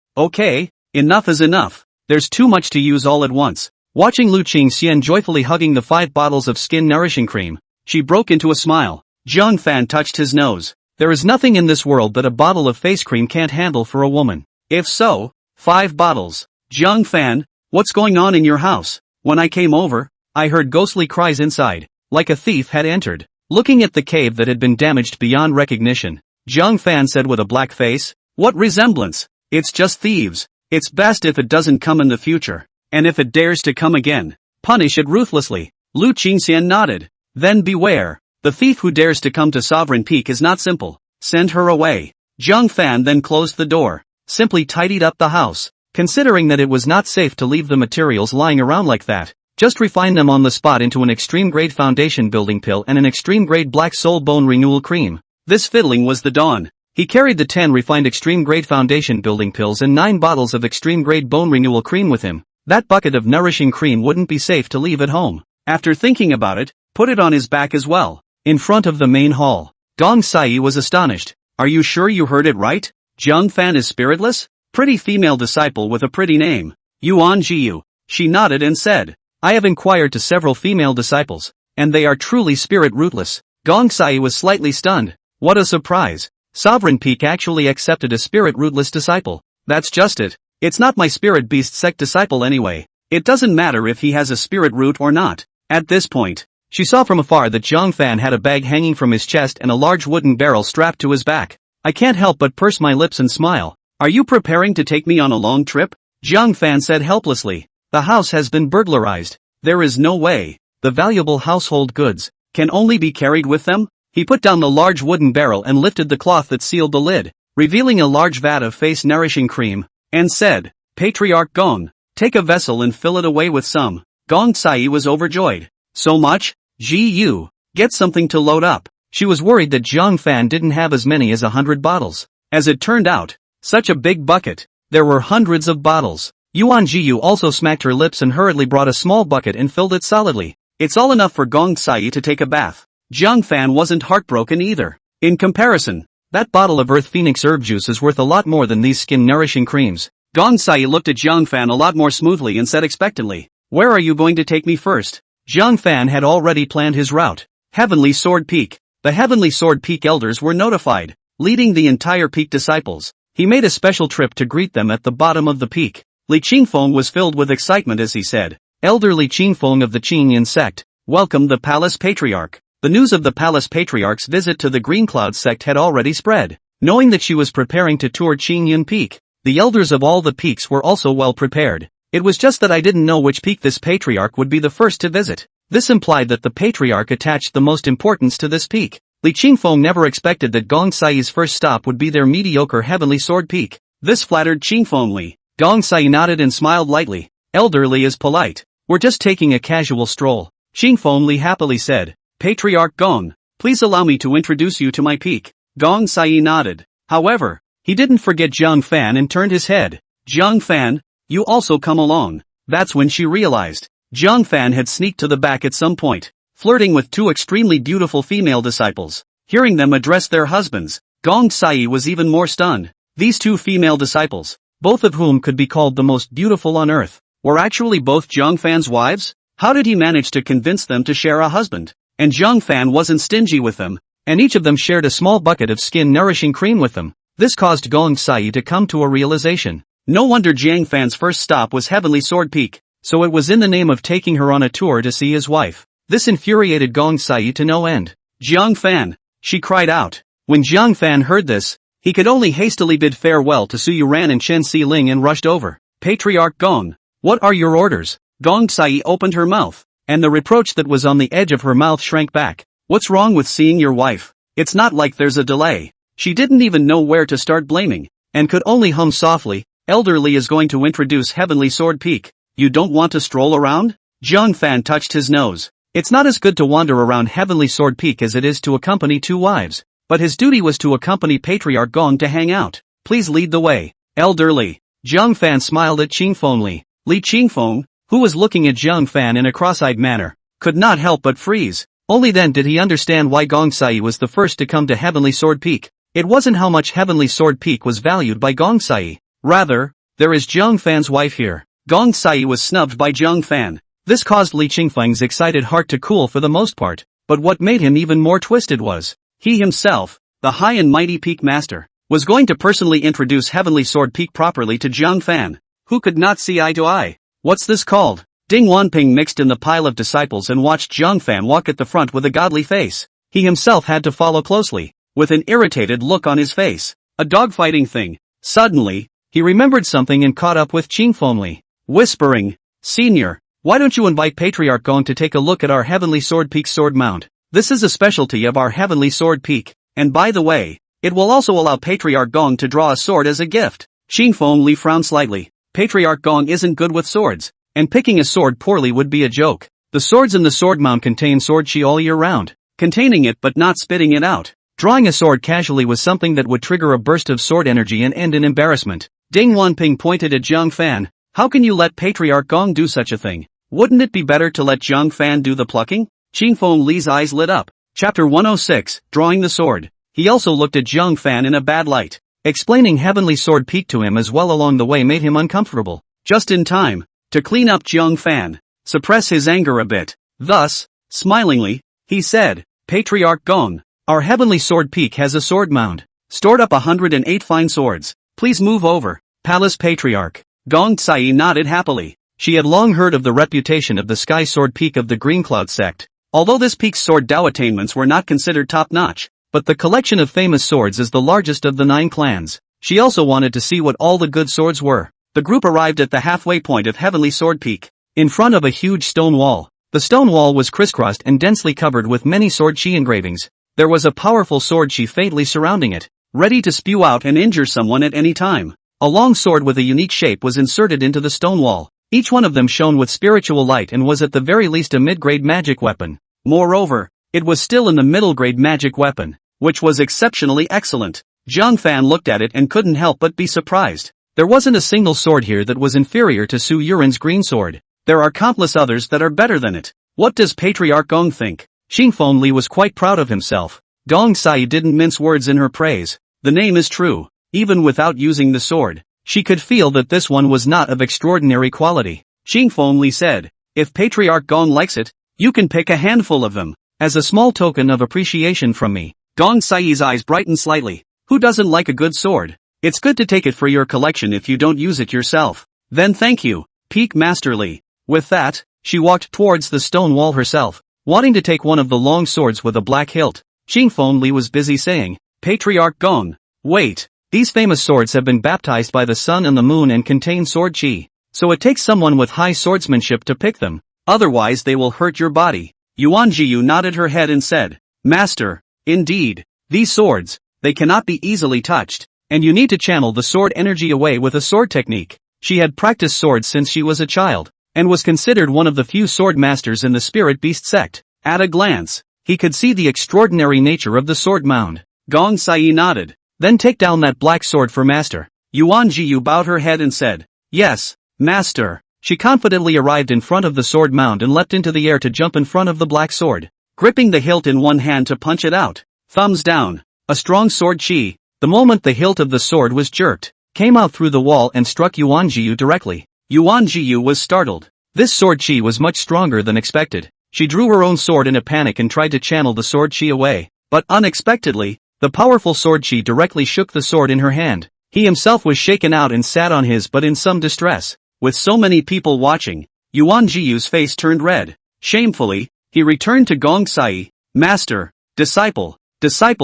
enough is enough. There's too much to use all at once. Watching Lu Qingxian joyfully hugging the 5 bottles of skin nourishing cream, she broke into a smile. Zhang Fan touched his nose. There is nothing in this world that a bottle of face cream can't handle for a woman. If so, 5 bottles. Zhang Fan, what's going on in your house? When I came over, I heard ghostly cries inside, like a thief had entered. Looking at the cave that had been damaged beyond recognition, Zhang Fan said with a black face, what resemblance? It's just thieves. It's best if it doesn't come in the future. And if it dares to come again, punish it ruthlessly. Lu Qingxian nodded. Then beware. The thief who dares to come to Sovereign Peak is not simple. Send her away. Zhang Fan then closed the door. Simply tidied up the house. Considering that it was not safe to leave the materials lying around like that, just refine them on the spot into an extreme grade foundation building pill and an extreme grade black soul bone renewal cream. This fiddling was the dawn. He carried the 10 refined extreme grade foundation building pills and 9 bottles of extreme grade bone renewal cream with him. That bucket of nourishing cream wouldn't be safe to leave at home. After thinking about it, put it on his back as well. In front of the main hall, Gong Sai was astonished. Are you sure you heard it right? Zhang Fan is spiritless? Pretty female disciple with a pretty name. Yuan Jiyu. She nodded and said, I have inquired to several female disciples, and they are truly spirit rootless. Gong Sai was slightly stunned. What a surprise. Sovereign Peak actually accepted a spirit rootless disciple. That's just it. It's not my spirit beast sect disciple anyway. It doesn't matter if he has a spirit root or not. At this point, she saw from afar that Zhang Fan had a bag hanging from his chest and a large wooden barrel strapped to his back. I can't help but purse my lips and smile. Are you preparing to take me on a long trip? Zhang Fan said helplessly. The house has been burglarized. There is no way. The valuable household goods can only be carried with them? He put down the large wooden barrel and lifted the cloth that sealed the lid, revealing a large vat of face nourishing cream, and said, Patriarch Gong, take a vessel and fill it away with some. Gong Sai was overjoyed. So much? Gu, get something to load up. She was worried that Zhang Fan didn't have as many as 100 bottles. As it turned out, such a big bucket. There were hundreds of bottles. Yuan Jiyu also smacked her lips and hurriedly brought a small bucket and filled it solidly. It's all enough for Gong Sai to take a bath. Zhang Fan wasn't heartbroken either. In comparison, that bottle of Earth Phoenix herb juice is worth a lot more than these skin nourishing creams. Gong Sai looked at Zhang Fan a lot more smoothly and said expectantly, where are you going to take me first? Zhang Fan had already planned his route. Heavenly Sword Peak. The Heavenly Sword Peak elders were notified. leading the entire peak disciples. He made a special trip to greet them at the bottom of the peak. Li Qingfeng was filled with excitement as he said, "Elder Li Qingfeng of the Qingyan sect, welcome the Palace Patriarch." The news of the Palace Patriarch's visit to the Green Cloud sect had already spread. Knowing that she was preparing to tour Qingyan Peak, the elders of all the peaks were also well prepared. It was just that I didn't know which peak this patriarch would be the first to visit. This implied that the patriarch attached the most importance to this peak. Li Qingfeng never expected that Gong Sai's first stop would be their mediocre Heavenly Sword Peak. This flattered Qingfeng Li. Gong Sai nodded and smiled lightly. "Elder Li is polite. We're just taking a casual stroll." Qingfeng Li happily said, "Patriarch Gong, please allow me to introduce you to my peak." Gong Sai nodded. However, he didn't forget Zhang Fan and turned his head. "Zhang Fan, you also come along." That's when she realized. Zhang Fan had sneaked to the back at some point, flirting with two extremely beautiful female disciples. Hearing them address their husbands, Gong Sai was even more stunned. These two female disciples, both of whom could be called the most beautiful on earth, were actually both Zhang Fan's wives? How did he manage to convince them to share a husband? And Zhang Fan wasn't stingy with them, and each of them shared a small bucket of skin-nourishing cream with them. This caused Gong Sai to come to a realization. No wonder Zhang Fan's first stop was Heavenly Sword Peak, so it was in the name of taking her on a tour to see his wife. This infuriated Gong Sai to no end. "Zhang Fan!" she cried out. When Zhang Fan heard this, he could only hastily bid farewell to Su Yuran and Chen Xiling and rushed over. "Patriarch Gong, what are your orders?" Gong Sai opened her mouth, and the reproach that was on the edge of her mouth shrank back. "What's wrong with seeing your wife? It's not like there's a delay." She didn't even know where to start blaming, and could only hum softly, "Elder Li is going to introduce Heavenly Sword Peak. You don't want to stroll around?" Zhang Fan touched his nose. It's not as good to wander around Heavenly Sword Peak as it is to accompany two wives, but his duty was to accompany Patriarch Gong to hang out. "Please lead the way, Elder Li." Zhang Fan smiled at Qingfeng Li. Li Qingfeng, who was looking at Zhang Fan in a cross-eyed manner, could not help but freeze. Only then did he understand why Gong Sai was the first to come to Heavenly Sword Peak. It wasn't how much Heavenly Sword Peak was valued by Gong Sai. Rather, there is Zhang Fan's wife here. Gong Sai was snubbed by Zhang Fan. This caused Li Qingfeng's excited heart to cool for the most part, but what made him even more twisted was, he himself, the high and mighty Peak Master, was going to personally introduce Heavenly Sword Peak properly to Zhang Fan, who could not see eye to eye. "What's this called?" Ding Wanping mixed in the pile of disciples and watched Zhang Fan walk at the front with a godly face. He himself had to follow closely, with an irritated look on his face. "A dogfighting thing." Suddenly, he remembered something and caught up with Qingfeng Li, whispering, "Senior, why don't you invite Patriarch Gong to take a look at our Heavenly Sword Peak sword mount? This is a specialty of our Heavenly Sword Peak, and by the way, it will also allow Patriarch Gong to draw a sword as a gift." Qingfeng Li frowned slightly. Patriarch Gong isn't good with swords, and picking a sword poorly would be a joke. The swords in the sword mount contain sword chi all year round, containing it but not spitting it out. Drawing a sword casually was something that would trigger a burst of sword energy and end in embarrassment. Ding Wanping pointed at Zhang Fan. "How can you let Patriarch Gong do such a thing? Wouldn't it be better to let Zhang Fan do the plucking?" Qingfeng Li's eyes lit up. Chapter 106, Drawing the Sword. He also looked at Zhang Fan in a bad light. Explaining Heavenly Sword Peak to him as well along the way made him uncomfortable. Just in time, to clean up Zhang Fan, suppress his anger a bit. Thus, smilingly, he said, "Patriarch Gong, our Heavenly Sword Peak has a sword mound, stored up 108 fine swords. Please move over." Palace Patriarch. Gong Sai nodded happily. She had long heard of the reputation of the Sky Sword Peak of the Green Cloud sect. Although this peak's sword Dao attainments were not considered top-notch, but the collection of famous swords is the largest of the 9 clans. She also wanted to see what all the good swords were. The group arrived at the halfway point of Heavenly Sword Peak, in front of a huge stone wall. The stone wall was crisscrossed and densely covered with many sword chi engravings. There was a powerful sword chi faintly surrounding it, ready to spew out and injure someone at any time. A long sword with a unique shape was inserted into the stone wall. Each one of them shone with spiritual light and was at the very least a mid-grade magic weapon. Moreover, it was still in the middle-grade magic weapon, which was exceptionally excellent. Zhang Fan looked at it and couldn't help but be surprised. There wasn't a single sword here that was inferior to Su Yuran's green sword. There are countless others that are better than it. What does Patriarch Gong think? Qingfeng Li was quite proud of himself. Gong Sai didn't mince words in her praise. The name is true. Even without using the sword, she could feel that this one was not of extraordinary quality. Qingfeng Li said, "If Patriarch Gong likes it, you can pick a handful of them, as a small token of appreciation from me." Gong Sai's eyes brightened slightly. Who doesn't like a good sword? It's good to take it for your collection if you don't use it yourself. Then thank you, Peak Masterly. With that, she walked towards the stone wall herself, wanting to take one of the long swords with a black hilt. Qingfeng Li was busy saying, Patriarch Gong. Wait, these famous swords have been baptized by the sun and the moon and contain sword qi, so it takes someone with high swordsmanship to pick them, otherwise they will hurt your body. Yuan Jiyu nodded her head and said, Master, indeed, these swords, they cannot be easily touched, and you need to channel the sword energy away with a sword technique. She had practiced swords since she was a child, and was considered one of the few sword masters in the Spirit Beast sect. At a glance, he could see the extraordinary nature of the sword mound. Gong Sai nodded. Then take down that black sword for master. Yuan Jiyu bowed her head and said, Yes, master. She confidently arrived in front of the sword mound and leapt into the air to jump in front of the black sword, gripping the hilt in one hand to punch it out. Thumbs down. A strong sword qi, the moment the hilt of the sword was jerked, came out through the wall and struck Yuan Jiyu directly. Yuan Jiyu was startled. This sword qi was much stronger than expected. She drew her own sword in a panic and tried to channel the sword qi away, but unexpectedly, the powerful sword qi directly shook the sword in her hand. He himself was shaken out and sat on his butt in some distress. With so many people watching, Yuan Jiyu's face turned red. Shamefully, he returned to Gong Sai. Master, disciple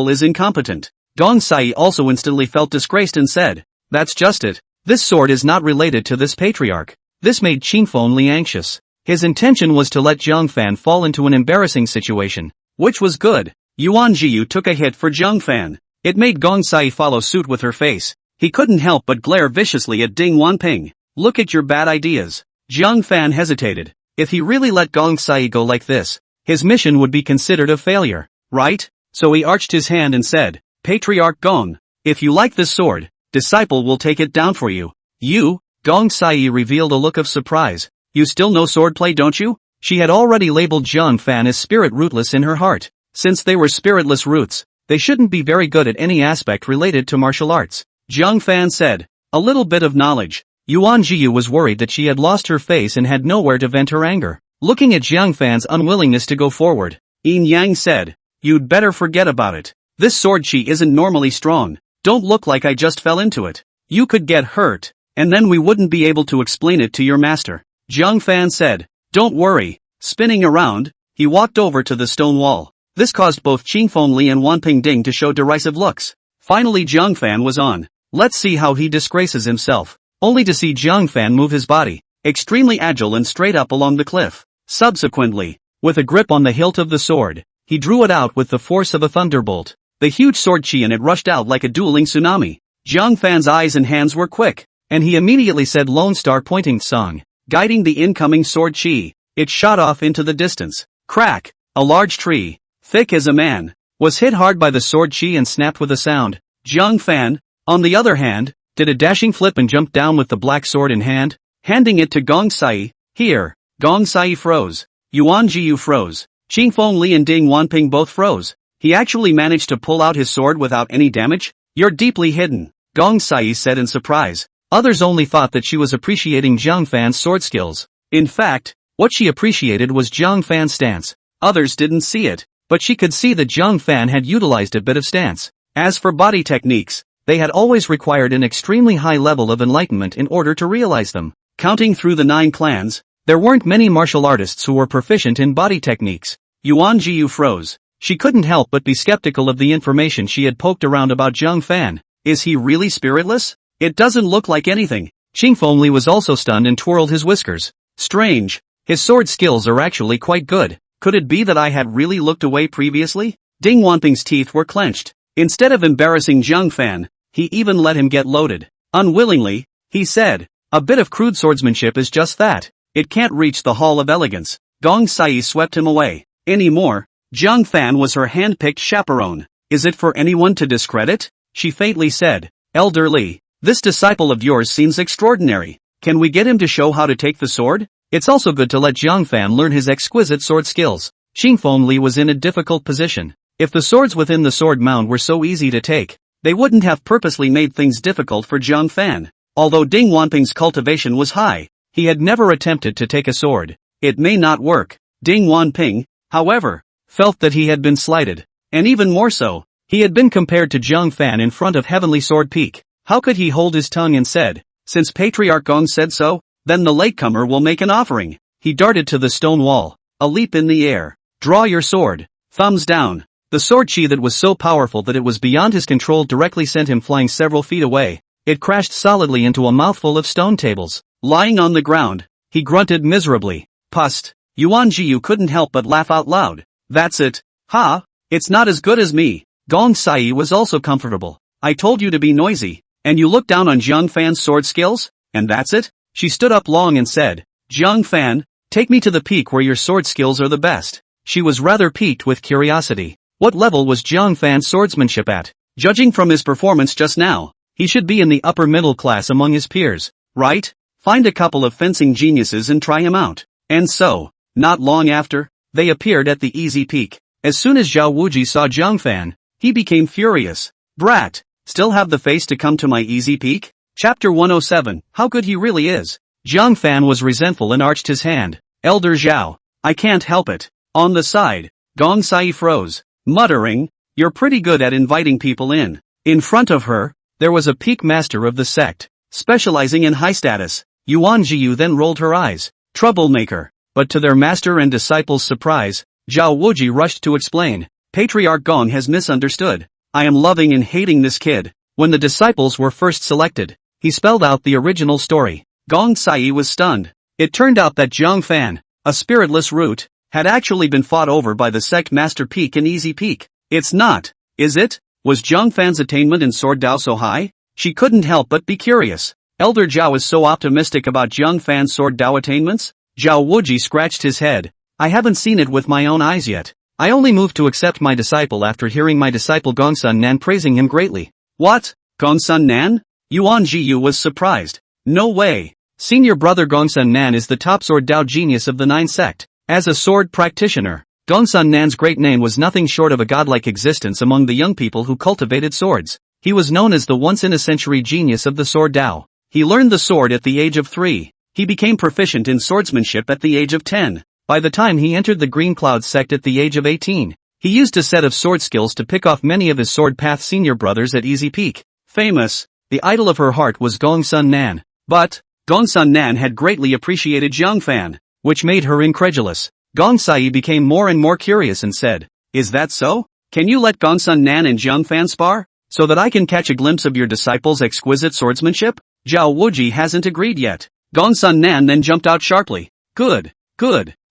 is incompetent. Gong Sai also instantly felt disgraced and said, That's just it. This sword is not related to this patriarch. This made Qingfeng Li anxious. His intention was to let Zhang Fan fall into an embarrassing situation, which was good. Yuan Jiyu took a hit for Zhang Fan. It made Gong Sai follow suit with her face. He couldn't help but glare viciously at Ding Wanping. Look at your bad ideas. Zhang Fan hesitated. If he really let Gong Sai go like this, his mission would be considered a failure, right? So he arched his hand and said, Patriarch Gong, if you like this sword, disciple will take it down for you. You? Gong Sai revealed a look of surprise. You still know swordplay, don't you? She had already labeled Zhang Fan as spirit rootless in her heart. Since they were spiritless roots, they shouldn't be very good at any aspect related to martial arts. Zhang Fan said, a little bit of knowledge. Yuan Jiyu was worried that she had lost her face and had nowhere to vent her anger. Looking at Zhang Fan's unwillingness to go forward, Yin Yang said, You'd better forget about it. This sword qi isn't normally strong. Don't look like I just fell into it. You could get hurt, and then we wouldn't be able to explain it to your master. Zhang Fan said, Don't worry. Spinning around, he walked over to the stone wall. This caused both Qingfeng Li and Wanping Ding to show derisive looks. Finally Zhang Fan was on. Let's see how he disgraces himself. Only to see Zhang Fan move his body, extremely agile and straight up along the cliff. Subsequently, with a grip on the hilt of the sword, he drew it out with the force of a thunderbolt. The huge sword qi in it rushed out like a dueling tsunami. Zhang Fan's eyes and hands were quick, and he immediately said Lone Star pointing song, guiding the incoming sword qi. It shot off into the distance. Crack! A large tree, thick as a man, was hit hard by the sword qi and snapped with a sound. Zhang Fan, on the other hand, did a dashing flip and jumped down with the black sword in hand, handing it to Gong Sai. Here, Gong Sai froze. Yuan Jiyu froze. Qingfeng Li and Ding Wanping both froze. He actually managed to pull out his sword without any damage? You're deeply hidden, Gong Sai said in surprise. Others only thought that she was appreciating Zhang Fan's sword skills. In fact, what she appreciated was Zhang Fan's stance. Others didn't see it, but she could see that Zhang Fan had utilized a bit of stance. As for body techniques, they had always required an extremely high level of enlightenment in order to realize them. Counting through the 9 clans, there weren't many martial artists who were proficient in body techniques. Yuan Jiyu froze. She couldn't help but be skeptical of the information she had poked around about Zhang Fan. Is he really spiritless? It doesn't look like anything. Qingfeng Li was also stunned and twirled his whiskers. Strange. His sword skills are actually quite good. Could it be that I had really looked away previously? Ding Wanping's teeth were clenched. Instead of embarrassing Zhang Fan, he even let him get loaded. Unwillingly, he said, a bit of crude swordsmanship is just that. It can't reach the Hall of Elegance. Gong Sai swept him away. Anymore, Zhang Fan was her hand-picked chaperone. Is it for anyone to discredit? She faintly said, Elder Li, this disciple of yours seems extraordinary. Can we get him to show how to take the sword? It's also good to let Zhang Fan learn his exquisite sword skills. Qingfeng Li was in a difficult position. If the swords within the sword mound were so easy to take, they wouldn't have purposely made things difficult for Zhang Fan. Although Ding Wanping's cultivation was high, he had never attempted to take a sword. It may not work. Ding Wanping, however, felt that he had been slighted. And even more so, He had been compared to Zhang Fan in front of Heavenly Sword Peak. How could he hold his tongue and said, "Since Patriarch Gong said so, then the latecomer will make an offering." He darted to the stone wall. A leap in the air. "Draw your sword." Thumbs down. The sword chi that was so powerful that it was beyond his control directly sent him flying several feet away. It crashed solidly into a mouthful of stone tables. Lying on the ground, he grunted miserably. Pust. Yuan Jiyu couldn't help but laugh out loud. "That's it. Ha! It's not as good as me." Gong Sai was also comfortable. "I told you to be noisy, and you look down on Zhang Fan's sword skills? And that's it?" She stood up long and said, "Zhang Fan, take me to the peak where your sword skills are the best." She was rather piqued with curiosity. What level was Zhang Fan's swordsmanship at? Judging from his performance just now, he should be in the upper middle class among his peers, right? Find a couple of fencing geniuses and try him out. And so, not long after, they appeared at the easy peak. As soon as Zhao Wuji saw Zhang Fan, he became furious. "Brat, still have the face to come to my easy peak?" Chapter 107, How Good He Really Is. Zhang Fan was resentful and arched his hand. "Elder Zhao, I can't help it." On the side, Gong Sai froze, muttering, "You're pretty good at inviting people in." In front of her, there was a peak master of the sect, specializing in high status. Yuan Jiyu then rolled her eyes. Troublemaker. But to their master and disciples' surprise, Zhao Wuji rushed to explain. "Patriarch Gong has misunderstood. I am loving and hating this kid." When the disciples were first selected, he spelled out the original story. Gong Sai was stunned. It turned out that Zhang Fan, a spiritless root, had actually been fought over by the sect master Peak and Easy Peak. "It's not, is it? Was Zhang Fan's attainment in Sword Dao so high?" She couldn't help but be curious. Elder Zhao is so optimistic about Zhang Fan's Sword Dao attainments? Zhao Wuji scratched his head. "I haven't seen it with my own eyes yet. I only moved to accept my disciple after hearing my disciple Gongsun Nan praising him greatly." "What? Gongsun Nan?" Yuan Jiyu was surprised. "No way. Senior brother Gongsun Nan is the top Sword Dao genius of the 9 sect. As a sword practitioner, Gongsun Nan's great name was nothing short of a godlike existence among the young people who cultivated swords. He was known as the once-in-a-century genius of the Sword Dao. He learned the sword at the age of 3. He became proficient in swordsmanship at the age of 10. By the time he entered the Green Cloud sect at the age of 18, he used a set of sword skills to pick off many of his Sword Path senior brothers at Easy Peak. Famous, the idol of her heart was Gongsun Nan. But, Gongsun Nan had greatly appreciated Zhang Fan, which made her incredulous. Gong Sai became more and more curious and said, "Is that so? Can you let Gongsun Nan and Zhang Fan spar, so that I can catch a glimpse of your disciple's exquisite swordsmanship?" Zhao Wuji hasn't agreed yet. Gongsun Nan then jumped out sharply. Good.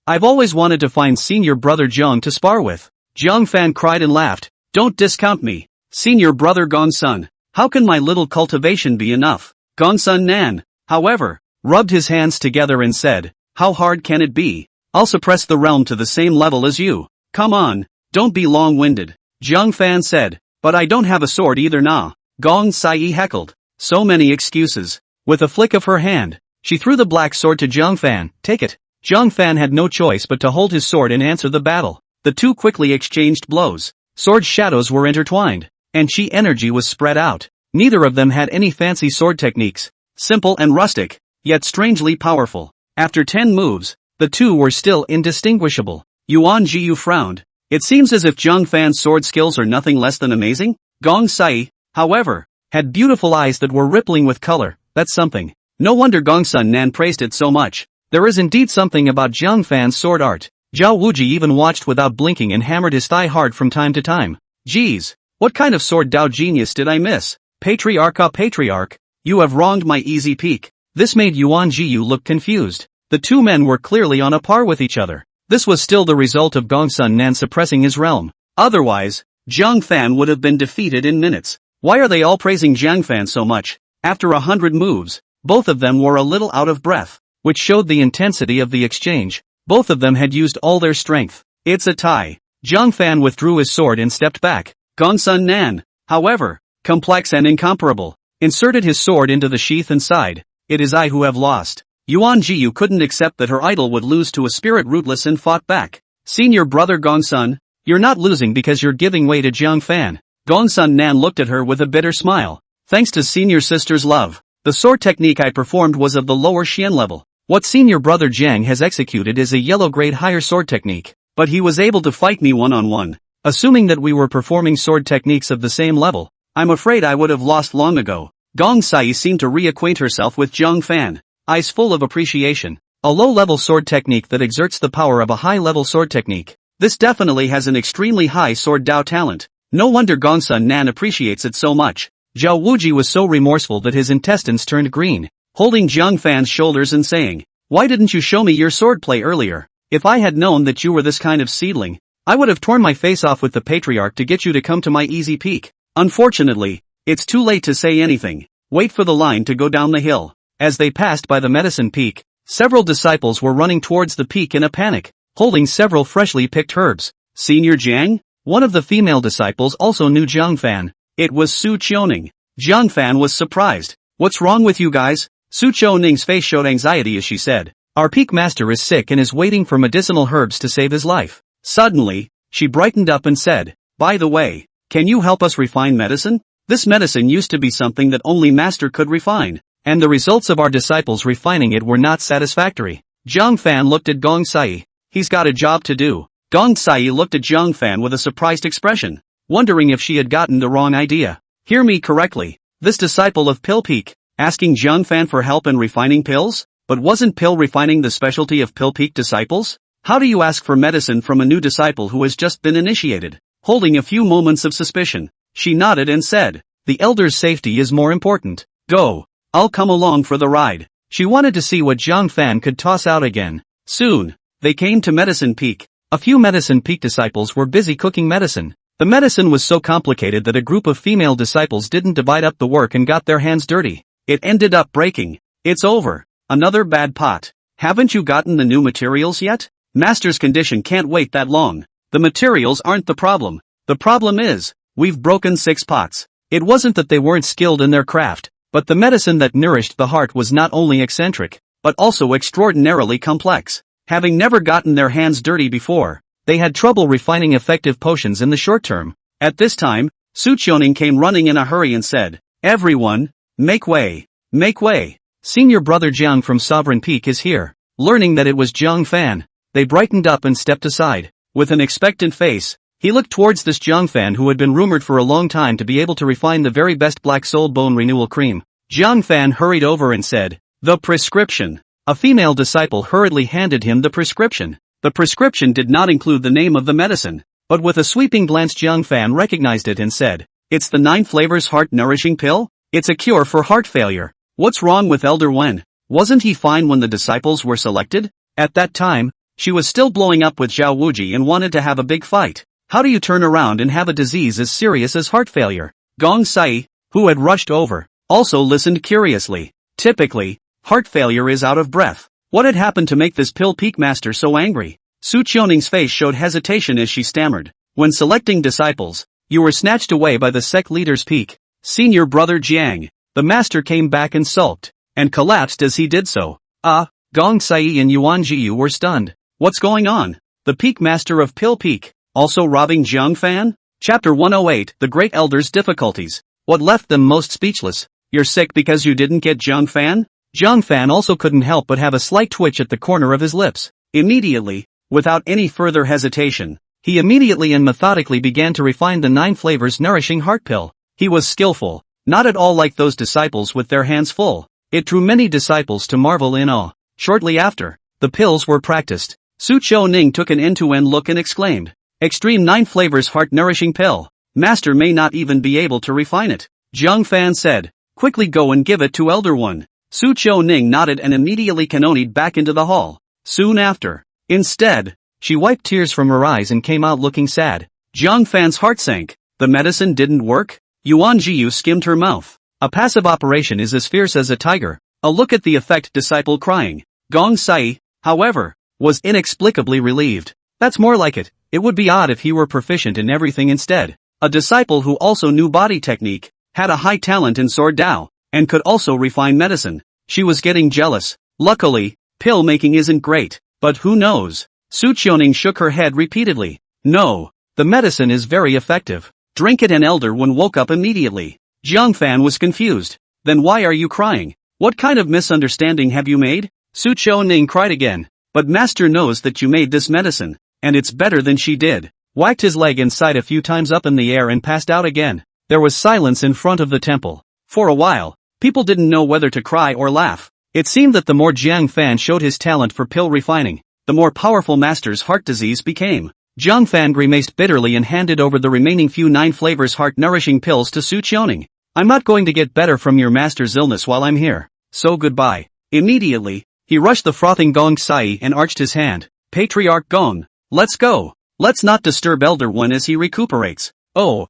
I've always wanted to find senior brother Zhang to spar with." Zhang Fan cried and laughed. "Don't discount me. Senior brother Gongsun. How can my little cultivation be enough?" Gongsun Nan, however, rubbed his hands together and said, "How hard can it be? I'll suppress the realm to the same level as you. Come on, don't be long-winded." Zhang Fan said, "But I don't have a sword either nah." Gong Sai heckled. So many excuses. With a flick of her hand, she threw the black sword to Zhang Fan. "Take it." Zhang Fan had no choice but to hold his sword and answer the battle. The two quickly exchanged blows. Sword shadows were intertwined, and chi energy was spread out. Neither of them had any fancy sword techniques. Simple and rustic, yet strangely powerful. After 10 moves, the two were still indistinguishable. Yuan Jiyu frowned. It seems as if Zhang Fan's sword skills are nothing less than amazing. Gong Sai, however, had beautiful eyes that were rippling with color. That's something. No wonder Gongsun Nan praised it so much. There is indeed something about Zhang Fan's sword art. Zhao Wuji even watched without blinking and hammered his thigh hard from time to time. Geez, what kind of Sword Dao genius did I miss? Patriarch, you have wronged my Easy Peak. This made Yuan Jiyu look confused. The two men were clearly on a par with each other. This was still the result of Gongsun Nan suppressing his realm. Otherwise, Zhang Fan would have been defeated in minutes. Why are they all praising Zhang Fan so much? After 100 moves, both of them were a little out of breath, which showed the intensity of the exchange. Both of them had used all their strength. It's a tie. Zhang Fan withdrew his sword and stepped back. Gongsun Nan, however, complex and incomparable, inserted his sword into the sheath and sighed. "It is I who have lost." Yuan Jiyu couldn't accept that her idol would lose to a spirit rootless and fought back. "Senior brother Gongsun, you're not losing because you're giving way to Zhang Fan." Gongsun Nan looked at her with a bitter smile. "Thanks to senior sister's love, the sword technique I performed was of the lower Xian level. What senior brother Zhang has executed is a yellow grade higher sword technique, but he was able to fight me one-on-one. Assuming that we were performing sword techniques of the same level, I'm afraid I would have lost long ago. Gong Sai seemed to reacquaint herself with Zhang Fan, eyes full of appreciation. A low-level sword technique that exerts the power of a high-level sword technique. This definitely has an extremely high sword Dao talent. No wonder Gongsun Nan appreciates it so much. Zhao Wuji was so remorseful that his intestines turned green, holding Zhang Fan's shoulders and saying, "Why didn't you show me your swordplay earlier? If I had known that you were this kind of seedling, I would have torn my face off with the patriarch to get you to come to my easy peak. Unfortunately, it's too late to say anything. Wait for the line to go down the hill." As they passed by the medicine peak, several disciples were running towards the peak in a panic, holding several freshly picked herbs. Senior Jiang? One of the female disciples also knew Zhang Fan. It was Su Qiuning. Zhang Fan was surprised. "What's wrong with you guys?" Su Qiuning's face showed anxiety as she said, "Our peak master is sick and is waiting for medicinal herbs to save his life." Suddenly, she brightened up and said, "By the way, can you help us refine medicine? This medicine used to be something that only master could refine, and the results of our disciples refining it were not satisfactory." Zhang Fan looked at Gong Sai. "He's got a job to do." Gong Sai looked at Zhang Fan with a surprised expression, wondering if she had gotten the wrong idea. "Hear me correctly. This disciple of Pill Peak, asking Zhang Fan for help in refining pills? But wasn't pill refining the specialty of Pill Peak disciples? How do you ask for medicine from a new disciple who has just been initiated?" Holding a few moments of suspicion, she nodded and said, "The elder's safety is more important. Go. I'll come along for the ride." She wanted to see what Zhang Fan could toss out again. Soon, they came to Medicine Peak. A few Medicine Peak disciples were busy cooking medicine. The medicine was so complicated that a group of female disciples didn't divide up the work and got their hands dirty. It ended up breaking. "It's over. Another bad pot. Haven't you gotten the new materials yet? Master's condition can't wait that long." "The materials aren't the problem. The problem is, we've broken 6 pots." It wasn't that they weren't skilled in their craft, but the medicine that nourished the heart was not only eccentric, but also extraordinarily complex. Having never gotten their hands dirty before, they had trouble refining effective potions in the short term. At this time, Su Qiuning came running in a hurry and said, "Everyone, make way, make way. Senior brother Jiang from Sovereign Peak is here." Learning that it was Zhang Fan, they brightened up and stepped aside. With an expectant face, he looked towards this Zhang Fan who had been rumored for a long time to be able to refine the very best black-souled bone renewal cream. Zhang Fan hurried over and said, "The prescription." A female disciple hurriedly handed him the prescription. The prescription did not include the name of the medicine, but with a sweeping glance Zhang Fan recognized it and said, "It's the 9 flavors heart-nourishing pill? It's a cure for heart failure. What's wrong with Elder Wen? Wasn't he fine when the disciples were selected?" At that time, she was still blowing up with Zhao Wuji and wanted to have a big fight. How do you turn around and have a disease as serious as heart failure? Gong Sai, who had rushed over, also listened curiously. Typically, heart failure is out of breath. What had happened to make this Pill Peak master so angry? Su Qiuning's face showed hesitation as she stammered. "When selecting disciples, you were snatched away by the sect leader's peak. Senior brother Jiang." The master came back and sulked, and collapsed as he did so. Gong Sai and Yuan Jiyu were stunned. What's going on? The peak master of Pill Peak, also robbing Zhang Fan? Chapter 108, The Great Elder's Difficulties. What left them most speechless? "You're sick because you didn't get Zhang Fan?" Zhang Fan also couldn't help but have a slight twitch at the corner of his lips. Immediately, without any further hesitation, he immediately and methodically began to refine the 9 flavors nourishing heart pill. He was skillful, not at all like those disciples with their hands full. It drew many disciples to marvel in awe. Shortly after, the pills were practiced. Su Qiuning took an end-to-end look and exclaimed, "Extreme 9 flavors heart-nourishing pill. Master may not even be able to refine it." Zhang Fan said, "Quickly go and give it to Elder One." Su Qiuning nodded and immediately canonied back into the hall. Soon after, instead, she wiped tears from her eyes and came out looking sad. Zhang Fan's heart sank. The medicine didn't work? Yuan Jiyu skimmed her mouth. A passive operation is as fierce as a tiger. A look at the effect disciple crying. Gong Sai, however, was inexplicably relieved. That's more like it. It would be odd if he were proficient in everything instead. A disciple who also knew body technique, had a high talent in sword Dao, and could also refine medicine. She was getting jealous. Luckily, pill making isn't great, but who knows? Su Qiuning shook her head repeatedly. "No, the medicine is very effective. Drink it." And Elder One woke up immediately. Zhang Fan was confused. "Then why are you crying? What kind of misunderstanding have you made?" Su Qiuning cried again. "But Master knows that you made this medicine, and it's better than she did." whacked his leg inside a few times up in the air and passed out again. There was silence in front of the temple. For a while, people didn't know whether to cry or laugh. It seemed that the more Jiang Fan showed his talent for pill refining, the more powerful Master's heart disease became. Jiang Fan grimaced bitterly and handed over the remaining few 9 flavors heart-nourishing pills to Su Qiaoning. I'm not going to get better from your master's illness while I'm here. So goodbye. Immediately, he rushed the frothing Gong Sai and arched his hand. Patriarch Gong, let's go. Let's not disturb Elder One as he recuperates. Oh.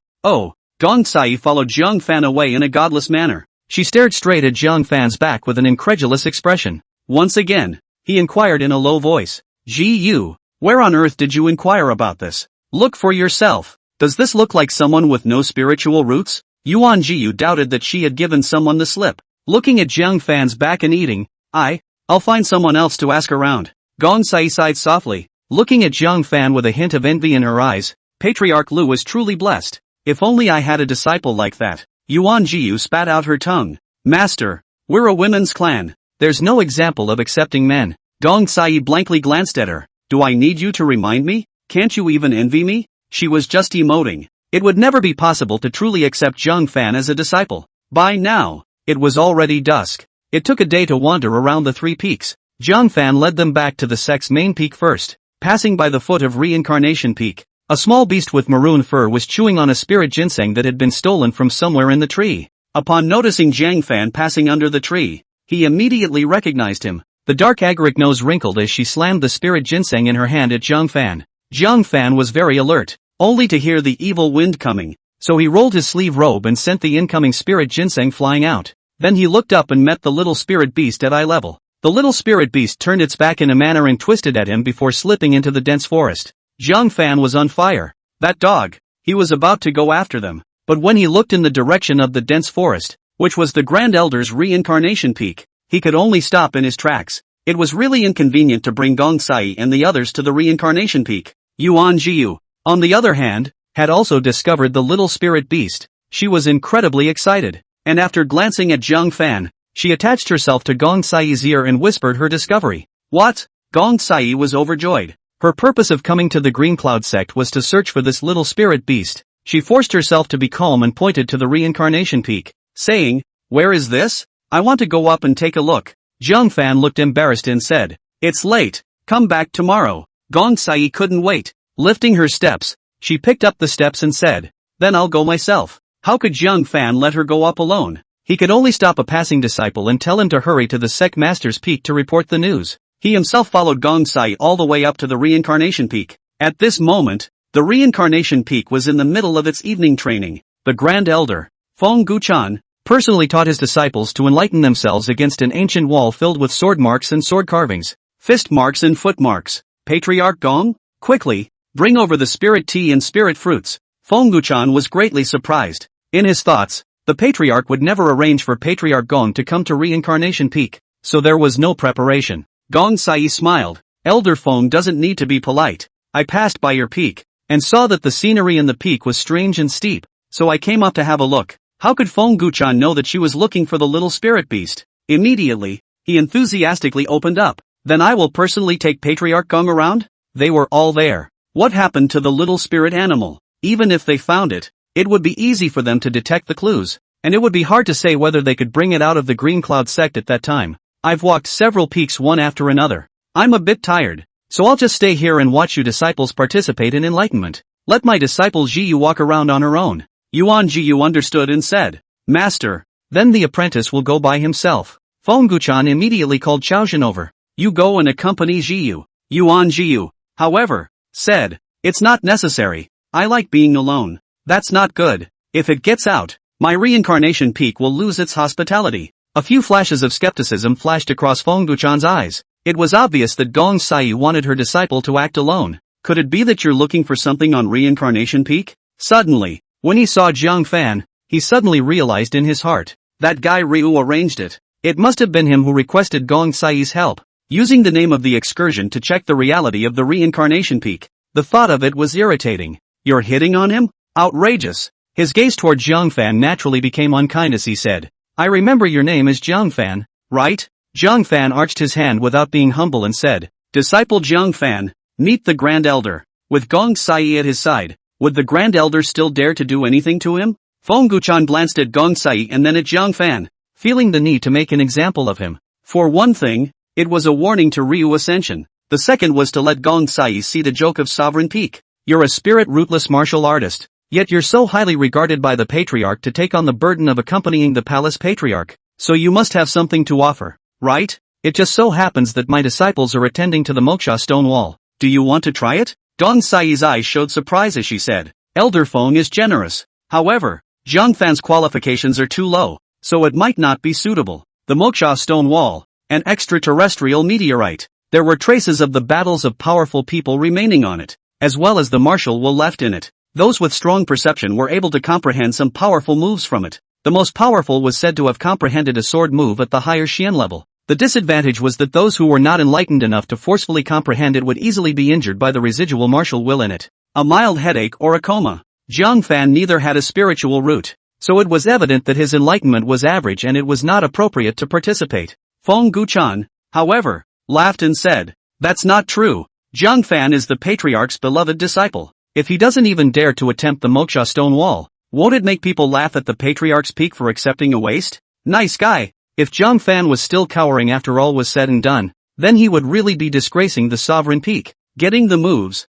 Gong Sai followed Jiang Fan away in a godless manner. She stared straight at Jiang Fan's back with an incredulous expression. Once again, he inquired in a low voice. Ji Yu, where on earth did you inquire about this? Look for yourself. Does this look like someone with no spiritual roots? Yuan Jiyu doubted that she had given someone the slip. Looking at Jiang Fan's back and eating, I'll find someone else to ask around. Gong Sai sighed softly, looking at Jiang Fan with a hint of envy in her eyes. Patriarch Lu was truly blessed. If only I had a disciple like that. Yuan Jiyu spat out her tongue. Master, we're a women's clan. There's no example of accepting men. Gong Sai blankly glanced at her. Do I need you to remind me? Can't you even envy me? She was just emoting. It would never be possible to truly accept Jiang Fan as a disciple. By now, it was already dusk. It took a day to wander around the 3 peaks. Jiang Fan led them back to the sect's main peak first, passing by the foot of Reincarnation Peak. A small beast with maroon fur was chewing on a spirit ginseng that had been stolen from somewhere in the tree. Upon noticing Jiang Fan passing under the tree, he immediately recognized him. The dark agaric nose wrinkled as she slammed the spirit ginseng in her hand at Jiang Fan. Jiang Fan was very alert, only to hear the evil wind coming, so he rolled his sleeve robe and sent the incoming spirit ginseng flying out. Then he looked up and met the little spirit beast at eye level. The little spirit beast turned its back in a manner and twisted at him before slipping into the dense forest. Jiang Fan was on fire. That dog! He was about to go after them, but when he looked in the direction of the dense forest, which was the Grand Elder's Reincarnation Peak, he could only stop in his tracks. It was really inconvenient to bring Gong Sai and the others to the Reincarnation Peak. Yuan Jiyu, on the other hand, had also discovered the little spirit beast. She was incredibly excited, and after glancing at Jiang Fan, she attached herself to Gong Sai's ear and whispered her discovery. What? Gong Sai was overjoyed. Her purpose of coming to the Green Cloud sect was to search for this little spirit beast. She forced herself to be calm and pointed to the Reincarnation Peak, saying, Where is this? I want to go up and take a look. Jiang Fan looked embarrassed and said, It's late, come back tomorrow. Gong Sai couldn't wait. Lifting her steps, she picked up the steps and said, Then I'll go myself. How could Jiang Fan let her go up alone? He could only stop a passing disciple and tell him to hurry to the sect master's peak to report the news. He himself followed Gong Sai all the way up to the Reincarnation Peak. At this moment, the Reincarnation Peak was in the middle of its evening training. The Grand Elder, Feng Guchan, personally taught his disciples to enlighten themselves against an ancient wall filled with sword marks and sword carvings, fist marks and foot marks. Patriarch Gong, quickly, bring over the spirit tea and spirit fruits. Feng Guchan was greatly surprised. In his thoughts, the Patriarch would never arrange for Patriarch Gong to come to Reincarnation Peak, so there was no preparation. Gong Sai smiled. Elder Feng doesn't need to be polite. I passed by your peak, and saw that the scenery in the peak was strange and steep, so I came up to have a look. How could Feng Guchan know that she was looking for the little spirit beast? Immediately, he enthusiastically opened up. Then I will personally take Patriarch Gong around? They were all there. What happened to the little spirit animal? Even if they found it, it would be easy for them to detect the clues, and it would be hard to say whether they could bring it out of the Green Cloud sect at that time. I've walked several peaks one after another. I'm a bit tired, so I'll just stay here and watch you disciples participate in enlightenment. Let my disciple Jiyu walk around on her own. Yuan Jiyu understood and said, Master, then the apprentice will go by himself. Feng Guchan immediately called Chaozhen over. You go and accompany Jiyu. Yuan Jiyu, however, said, It's not necessary. I like being alone. That's not good. If it gets out, my Reincarnation Peak will lose its hospitality. A few flashes of skepticism flashed across Feng Guchan's eyes. It was obvious that Gong Sai wanted her disciple to act alone. Could it be that you're looking for something on Reincarnation Peak? Suddenly, when he saw Jiang Fan, he suddenly realized in his heart, that guy Ryu arranged it. It must have been him who requested Gong Sai's help, using the name of the excursion to check the reality of the Reincarnation Peak. The thought of it was irritating. You're hitting on him? Outrageous. His gaze toward Jiang Fan naturally became unkind as he said, I remember your name is Jiang Fan, right? Jiang Fan arched his hand without being humble and said, Disciple Jiang Fan, meet the Grand Elder. With Gong Sai at his side, would the Grand Elder still dare to do anything to him? Feng Guchan glanced at Gong Sai and then at Jiang Fan, feeling the need to make an example of him. For one thing, it was a warning to Ryu Ascension. The second was to let Gong Sai see the joke of Sovereign Peak. You're a spirit-rootless martial artist, yet you're so highly regarded by the Patriarch to take on the burden of accompanying the Palace Patriarch. So you must have something to offer, right? It just so happens that my disciples are attending to the Moksha stone wall. Do you want to try it? Gong Sai's eyes showed surprise as she said, Elder Feng is generous. However, Jiang Fan's qualifications are too low, so it might not be suitable. The Moksha stone wall, an extraterrestrial meteorite. There were traces of the battles of powerful people remaining on it, as well as the martial will left in it. Those with strong perception were able to comprehend some powerful moves from it. The most powerful was said to have comprehended a sword move at the higher Xian level. The disadvantage was that those who were not enlightened enough to forcefully comprehend it would easily be injured by the residual martial will in it. A mild headache or a coma. Jiang Fan neither had a spiritual root, so it was evident that his enlightenment was average and it was not appropriate to participate. Feng Guchan, however, laughed and said, that's not true. Jiang Fan is the Patriarch's beloved disciple. If he doesn't even dare to attempt the Moksha stone wall, won't it make people laugh at the Patriarch's peak for accepting a waste? Nice guy. If Jiang Fan was still cowering after all was said and done, then he would really be disgracing the Sovereign Peak. Getting the moves.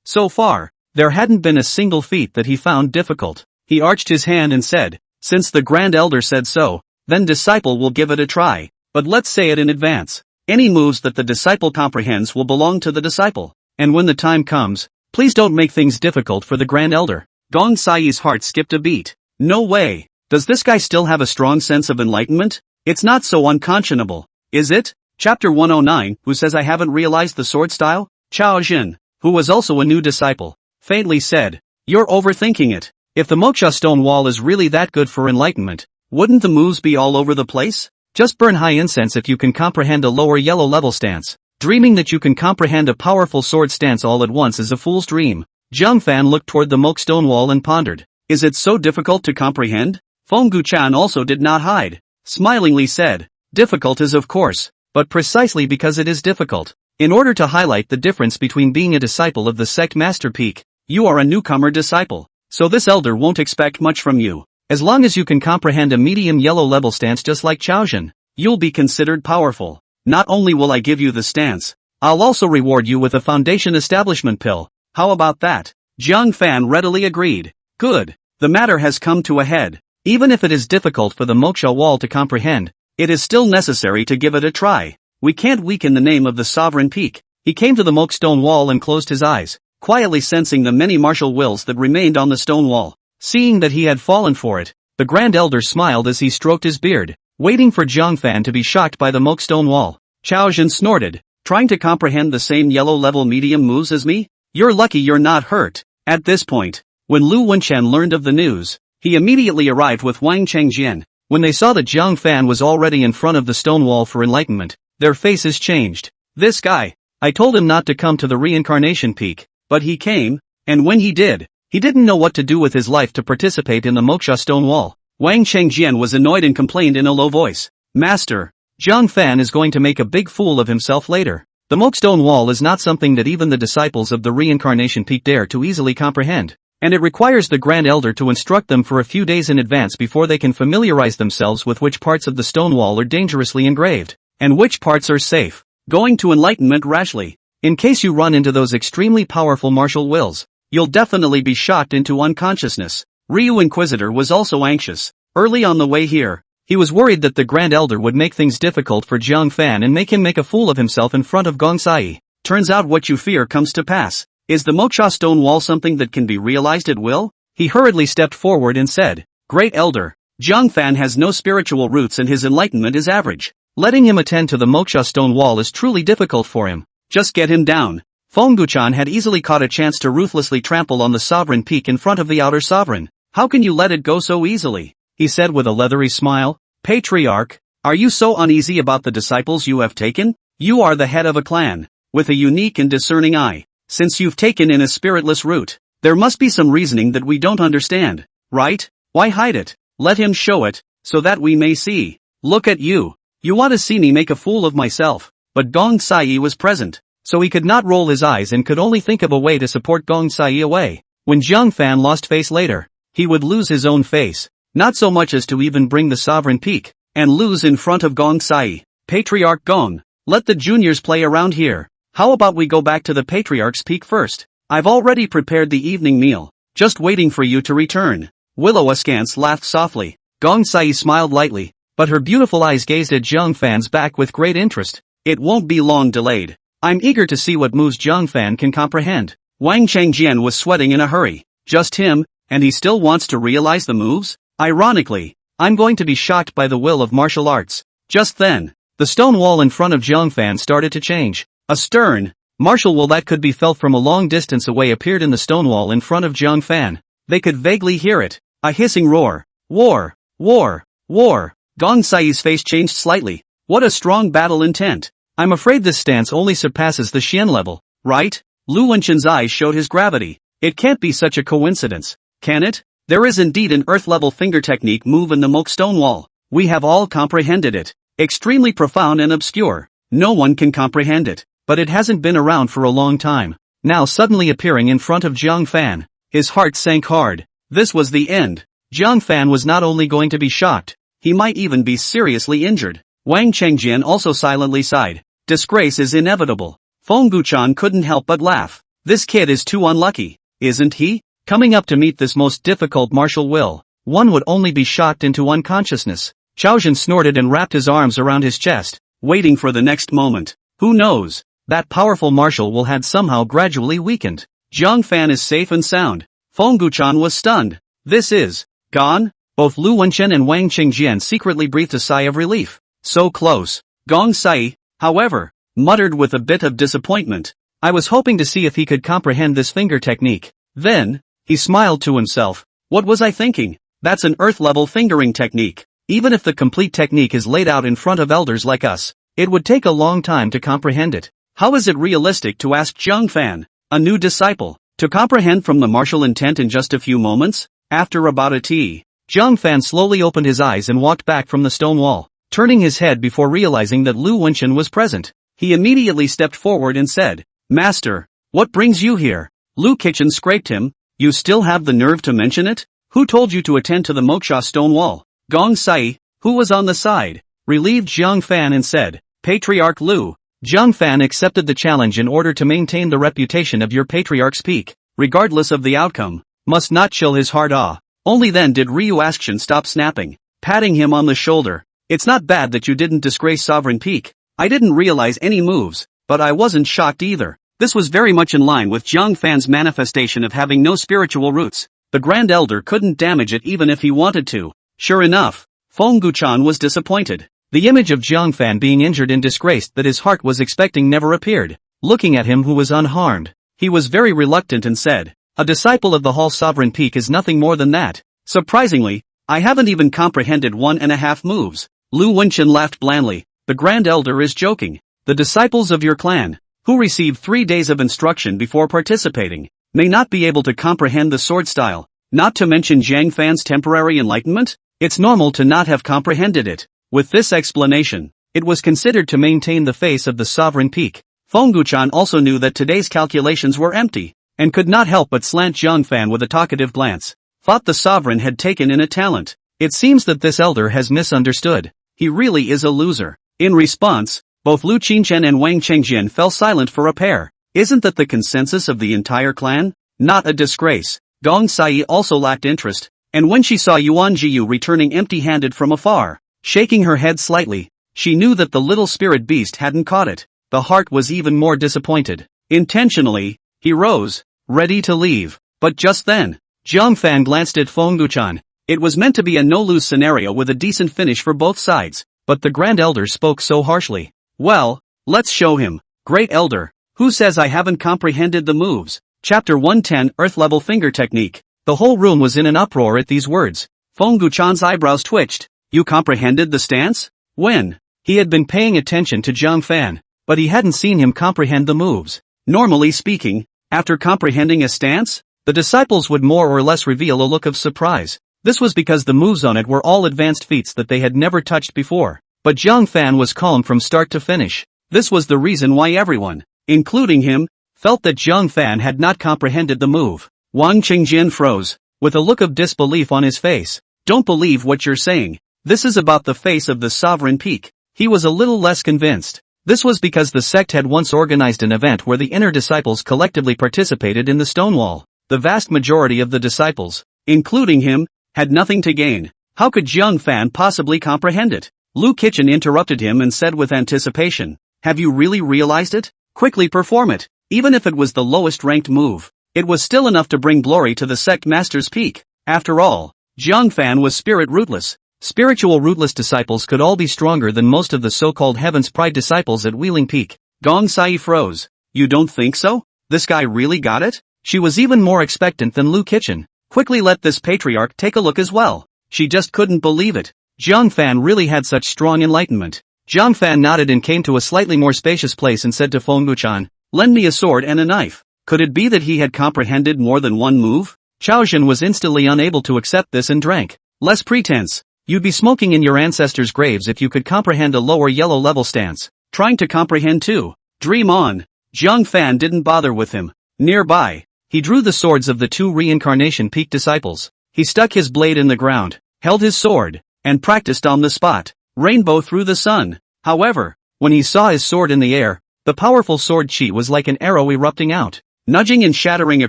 So far, there hadn't been a single feat that he found difficult. He arched his hand and said, since the Grand Elder said so, then disciple will give it a try, but let's say it in advance. Any moves that the disciple comprehends will belong to the disciple, and when the time comes, please don't make things difficult for the Grand Elder. Gong Sai's heart skipped a beat. No way. Does this guy still have a strong sense of enlightenment? It's not so unconscionable, is it? Chapter 109, who says I haven't realized the sword style? Chao Jin, who was also a new disciple, faintly said, you're overthinking it. If the Moksha stone wall is really that good for enlightenment, wouldn't the moves be all over the place? Just burn high incense if you can comprehend a lower yellow level stance. Dreaming that you can comprehend a powerful sword stance all at once is a fool's dream. Jiang Fan looked toward the Moksha stone wall and pondered. Is it so difficult to comprehend? Feng Guchan also did not hide. Smilingly said, difficult is of course, but precisely because it is difficult. In order to highlight the difference between being a disciple of the sect Master Peak, you are a newcomer disciple, so this elder won't expect much from you. As long as you can comprehend a medium yellow level stance just like Chaojin, you'll be considered powerful. Not only will I give you the stance, I'll also reward you with a foundation establishment pill. How about that? Jiang Fan readily agreed. Good. The matter has come to a head. Even if it is difficult for the Moksha wall to comprehend, it is still necessary to give it a try. We can't weaken the name of the Sovereign Peak. He came to the Moksha stone wall and closed his eyes, quietly sensing the many martial wills that remained on the stone wall. Seeing that he had fallen for it, the Grand Elder smiled as he stroked his beard, waiting for Jiang Fan to be shocked by the Moksha stone wall. Chao Jin snorted, trying to comprehend the same yellow level medium moves as me? You're lucky you're not hurt. At this point, when Lu Wenchen learned of the news, he immediately arrived with Wang Chengjian. When they saw that Jiang Fan was already in front of the stone wall for enlightenment, their faces changed. This guy, I told him not to come to the reincarnation peak, but he came, and when he did, he didn't know what to do with his life to participate in the Moksha stone wall. Wang Chengjian was annoyed and complained in a low voice. Master, Jiang Fan is going to make a big fool of himself later. The Moksha stone wall is not something that even the disciples of the reincarnation peak dare to easily comprehend, and it requires the Grand Elder to instruct them for a few days in advance before they can familiarize themselves with which parts of the stone wall are dangerously engraved, and which parts are safe. Going to enlightenment rashly, in case you run into those extremely powerful martial wills, you'll definitely be shocked into unconsciousness. Ryu Inquisitor was also anxious. Early on the way here, he was worried that the Grand Elder would make things difficult for Jiang Fan and make him make a fool of himself in front of Gong Sai. Turns out what you fear comes to pass. Is the Moksha stone wall something that can be realized at will? He hurriedly stepped forward and said, Great Elder, Jiang Fan has no spiritual roots and his enlightenment is average. Letting him attend to the Moksha stone wall is truly difficult for him. Just get him down. Feng Guchan had easily caught a chance to ruthlessly trample on the Sovereign Peak in front of the outer sovereign. How can you let it go so easily? He said with a leathery smile. Patriarch, are you so uneasy about the disciples you have taken? You are the head of a clan, with a unique and discerning eye. Since you've taken in a spiritless route, there must be some reasoning that we don't understand, right? Why hide it? Let him show it, so that we may see. Look at you. You want to see me make a fool of myself, but Gong Sai was present, so he could not roll his eyes and could only think of a way to support Gong Sai away. When Jiang Fan lost face later, he would lose his own face, not so much as to even bring the sovereign peak, and lose in front of Gong Sai. Patriarch Gong, let the juniors play around here. How about we go back to the Patriarch's peak first? I've already prepared the evening meal, just waiting for you to return. Willow askance laughed softly. Gong Sai smiled lightly, but her beautiful eyes gazed at Jiang Fan's back with great interest. It won't be long delayed. I'm eager to see what moves Jiang Fan can comprehend. Wang Chengjian was sweating in a hurry. Just him, and he still wants to realize the moves? Ironically, I'm going to be shocked by the will of martial arts. Just then, the stone wall in front of Jiang Fan started to change. A stern, martial will that could be felt from a long distance away appeared in the stone wall in front of Jiang Fan. They could vaguely hear it. A hissing roar. War! War! War! Gong Sai's face changed slightly. What a strong battle intent. I'm afraid this stance only surpasses the Xian level, right? Lu Wenqin's eyes showed his gravity. It can't be such a coincidence, can it? There is indeed an earth-level finger technique move in the Moke stone wall. We have all comprehended it. Extremely profound and obscure. No one can comprehend it, but it hasn't been around for a long time. Now suddenly appearing in front of Jiang Fan, his heart sank hard. This was the end. Jiang Fan was not only going to be shocked, he might even be seriously injured. Wang Chengjian also silently sighed. Disgrace is inevitable. Feng Guchan couldn't help but laugh. This kid is too unlucky, isn't he? Coming up to meet this most difficult martial will, one would only be shocked into unconsciousness. Chaozhen snorted and wrapped his arms around his chest, waiting for the next moment. Who knows? That powerful martial will had somehow gradually weakened. Jiang Fan is safe and sound. Feng Guchan was stunned. This is gone? Both Lu Wenqin and Wang Qingjian secretly breathed a sigh of relief. So close. Gong Sai, however, muttered with a bit of disappointment. I was hoping to see if he could comprehend this finger technique. Then, he smiled to himself. What was I thinking? That's an earth-level fingering technique. Even if the complete technique is laid out in front of elders like us, it would take a long time to comprehend it. How is it realistic to ask Jiang Fan, a new disciple, to comprehend from the martial intent in just a few moments? After about a tea, Jiang Fan slowly opened his eyes and walked back from the stone wall, turning his head before realizing that Lu Wenqin was present. He immediately stepped forward and said, Master, what brings you here? Lu Kitchen scraped him. You still have the nerve to mention it? Who told you to attend to the Moksha stone wall? Gong Sai, who was on the side, relieved Jiang Fan and said, Patriarch Lu. Jiang Fan accepted the challenge in order to maintain the reputation of your Patriarch's peak, regardless of the outcome, must not chill his heart awe. Only then did Ryu Akshan stop snapping, patting him on the shoulder. It's not bad that you didn't disgrace Sovereign Peak. I didn't realize any moves, but I wasn't shocked either. This was very much in line with Jiang Fan's manifestation of having no spiritual roots. The Grand Elder couldn't damage it even if he wanted to. Sure enough, Feng Guchan was disappointed. The image of Jiang Fan being injured and disgraced that his heart was expecting never appeared. Looking at him who was unharmed, he was very reluctant and said, a disciple of the Hall Sovereign Peak is nothing more than that. Surprisingly, I haven't even comprehended 1.5 moves. Lu Wenqin laughed blandly. The Grand Elder is joking. The disciples of your clan, who received 3 days of instruction before participating, may not be able to comprehend the sword style, not to mention Jiang Fan's temporary enlightenment. It's normal to not have comprehended it. With this explanation, it was considered to maintain the face of the Sovereign Peak. Feng Guchan also knew that today's calculations were empty, and could not help but slant Jiang Fan with a talkative glance. Thought the Sovereign had taken in a talent. It seems that this elder has misunderstood. He really is a loser. In response, both Lu Qingchen and Wang Chengjian fell silent for a pair. Isn't that the consensus of the entire clan? Not a disgrace. Gong Sai also lacked interest, and when she saw Yuan Jiyu returning empty-handed from afar, shaking her head slightly, she knew that the little spirit beast hadn't caught it. The heart was even more disappointed. Intentionally, he rose, ready to leave. But just then, Jiang Fan glanced at Feng Guchan. It was meant to be a no-lose scenario with a decent finish for both sides, but the Grand Elder spoke so harshly. Well, let's show him. Great Elder, who says I haven't comprehended the moves? Chapter 110 Earth-Level Finger Technique. The whole room was in an uproar at these words. Feng Guchan's eyebrows twitched. You comprehended the stance? When? He had been paying attention to Jiang Fan, but he hadn't seen him comprehend the moves. Normally speaking, after comprehending a stance, the disciples would more or less reveal a look of surprise. This was because the moves on it were all advanced feats that they had never touched before. But Jiang Fan was calm from start to finish. This was the reason why everyone, including him, felt that Jiang Fan had not comprehended the move. Wang Qingjin froze, with a look of disbelief on his face. Don't believe what you're saying. This is about the face of the sovereign peak. He was a little less convinced. This was because the sect had once organized an event where the inner disciples collectively participated in the Stonewall. The vast majority of the disciples, including him, had nothing to gain. How could Jiang Fan possibly comprehend it? Lu Kitchen interrupted him and said with anticipation, "Have you really realized it? Quickly perform it." Even if it was the lowest ranked move, it was still enough to bring glory to the sect master's peak. After all, Jiang Fan was spirit rootless. Spiritual rootless disciples could all be stronger than most of the so-called Heaven's Pride disciples at Wheeling Peak. Gong Sai froze. You don't think so? This guy really got it? She was even more expectant than Lu Kitchen. Quickly let this patriarch take a look as well. She just couldn't believe it. Jiang Fan really had such strong enlightenment. Jiang Fan nodded and came to a slightly more spacious place and said to Feng Wuchan, "Lend me a sword and a knife." Could it be that he had comprehended more than one move? Chaozhen was instantly unable to accept this and drank. Less pretense. You'd be smoking in your ancestors' graves if you could comprehend a lower yellow level stance. Trying to comprehend too. Dream on. Jiang Fan didn't bother with him. Nearby, he drew the swords of the two reincarnation peak disciples. He stuck his blade in the ground, held his sword, and practiced on the spot. Rainbow through the sun. However, when he saw his sword in the air, the powerful sword chi was like an arrow erupting out, nudging and shattering a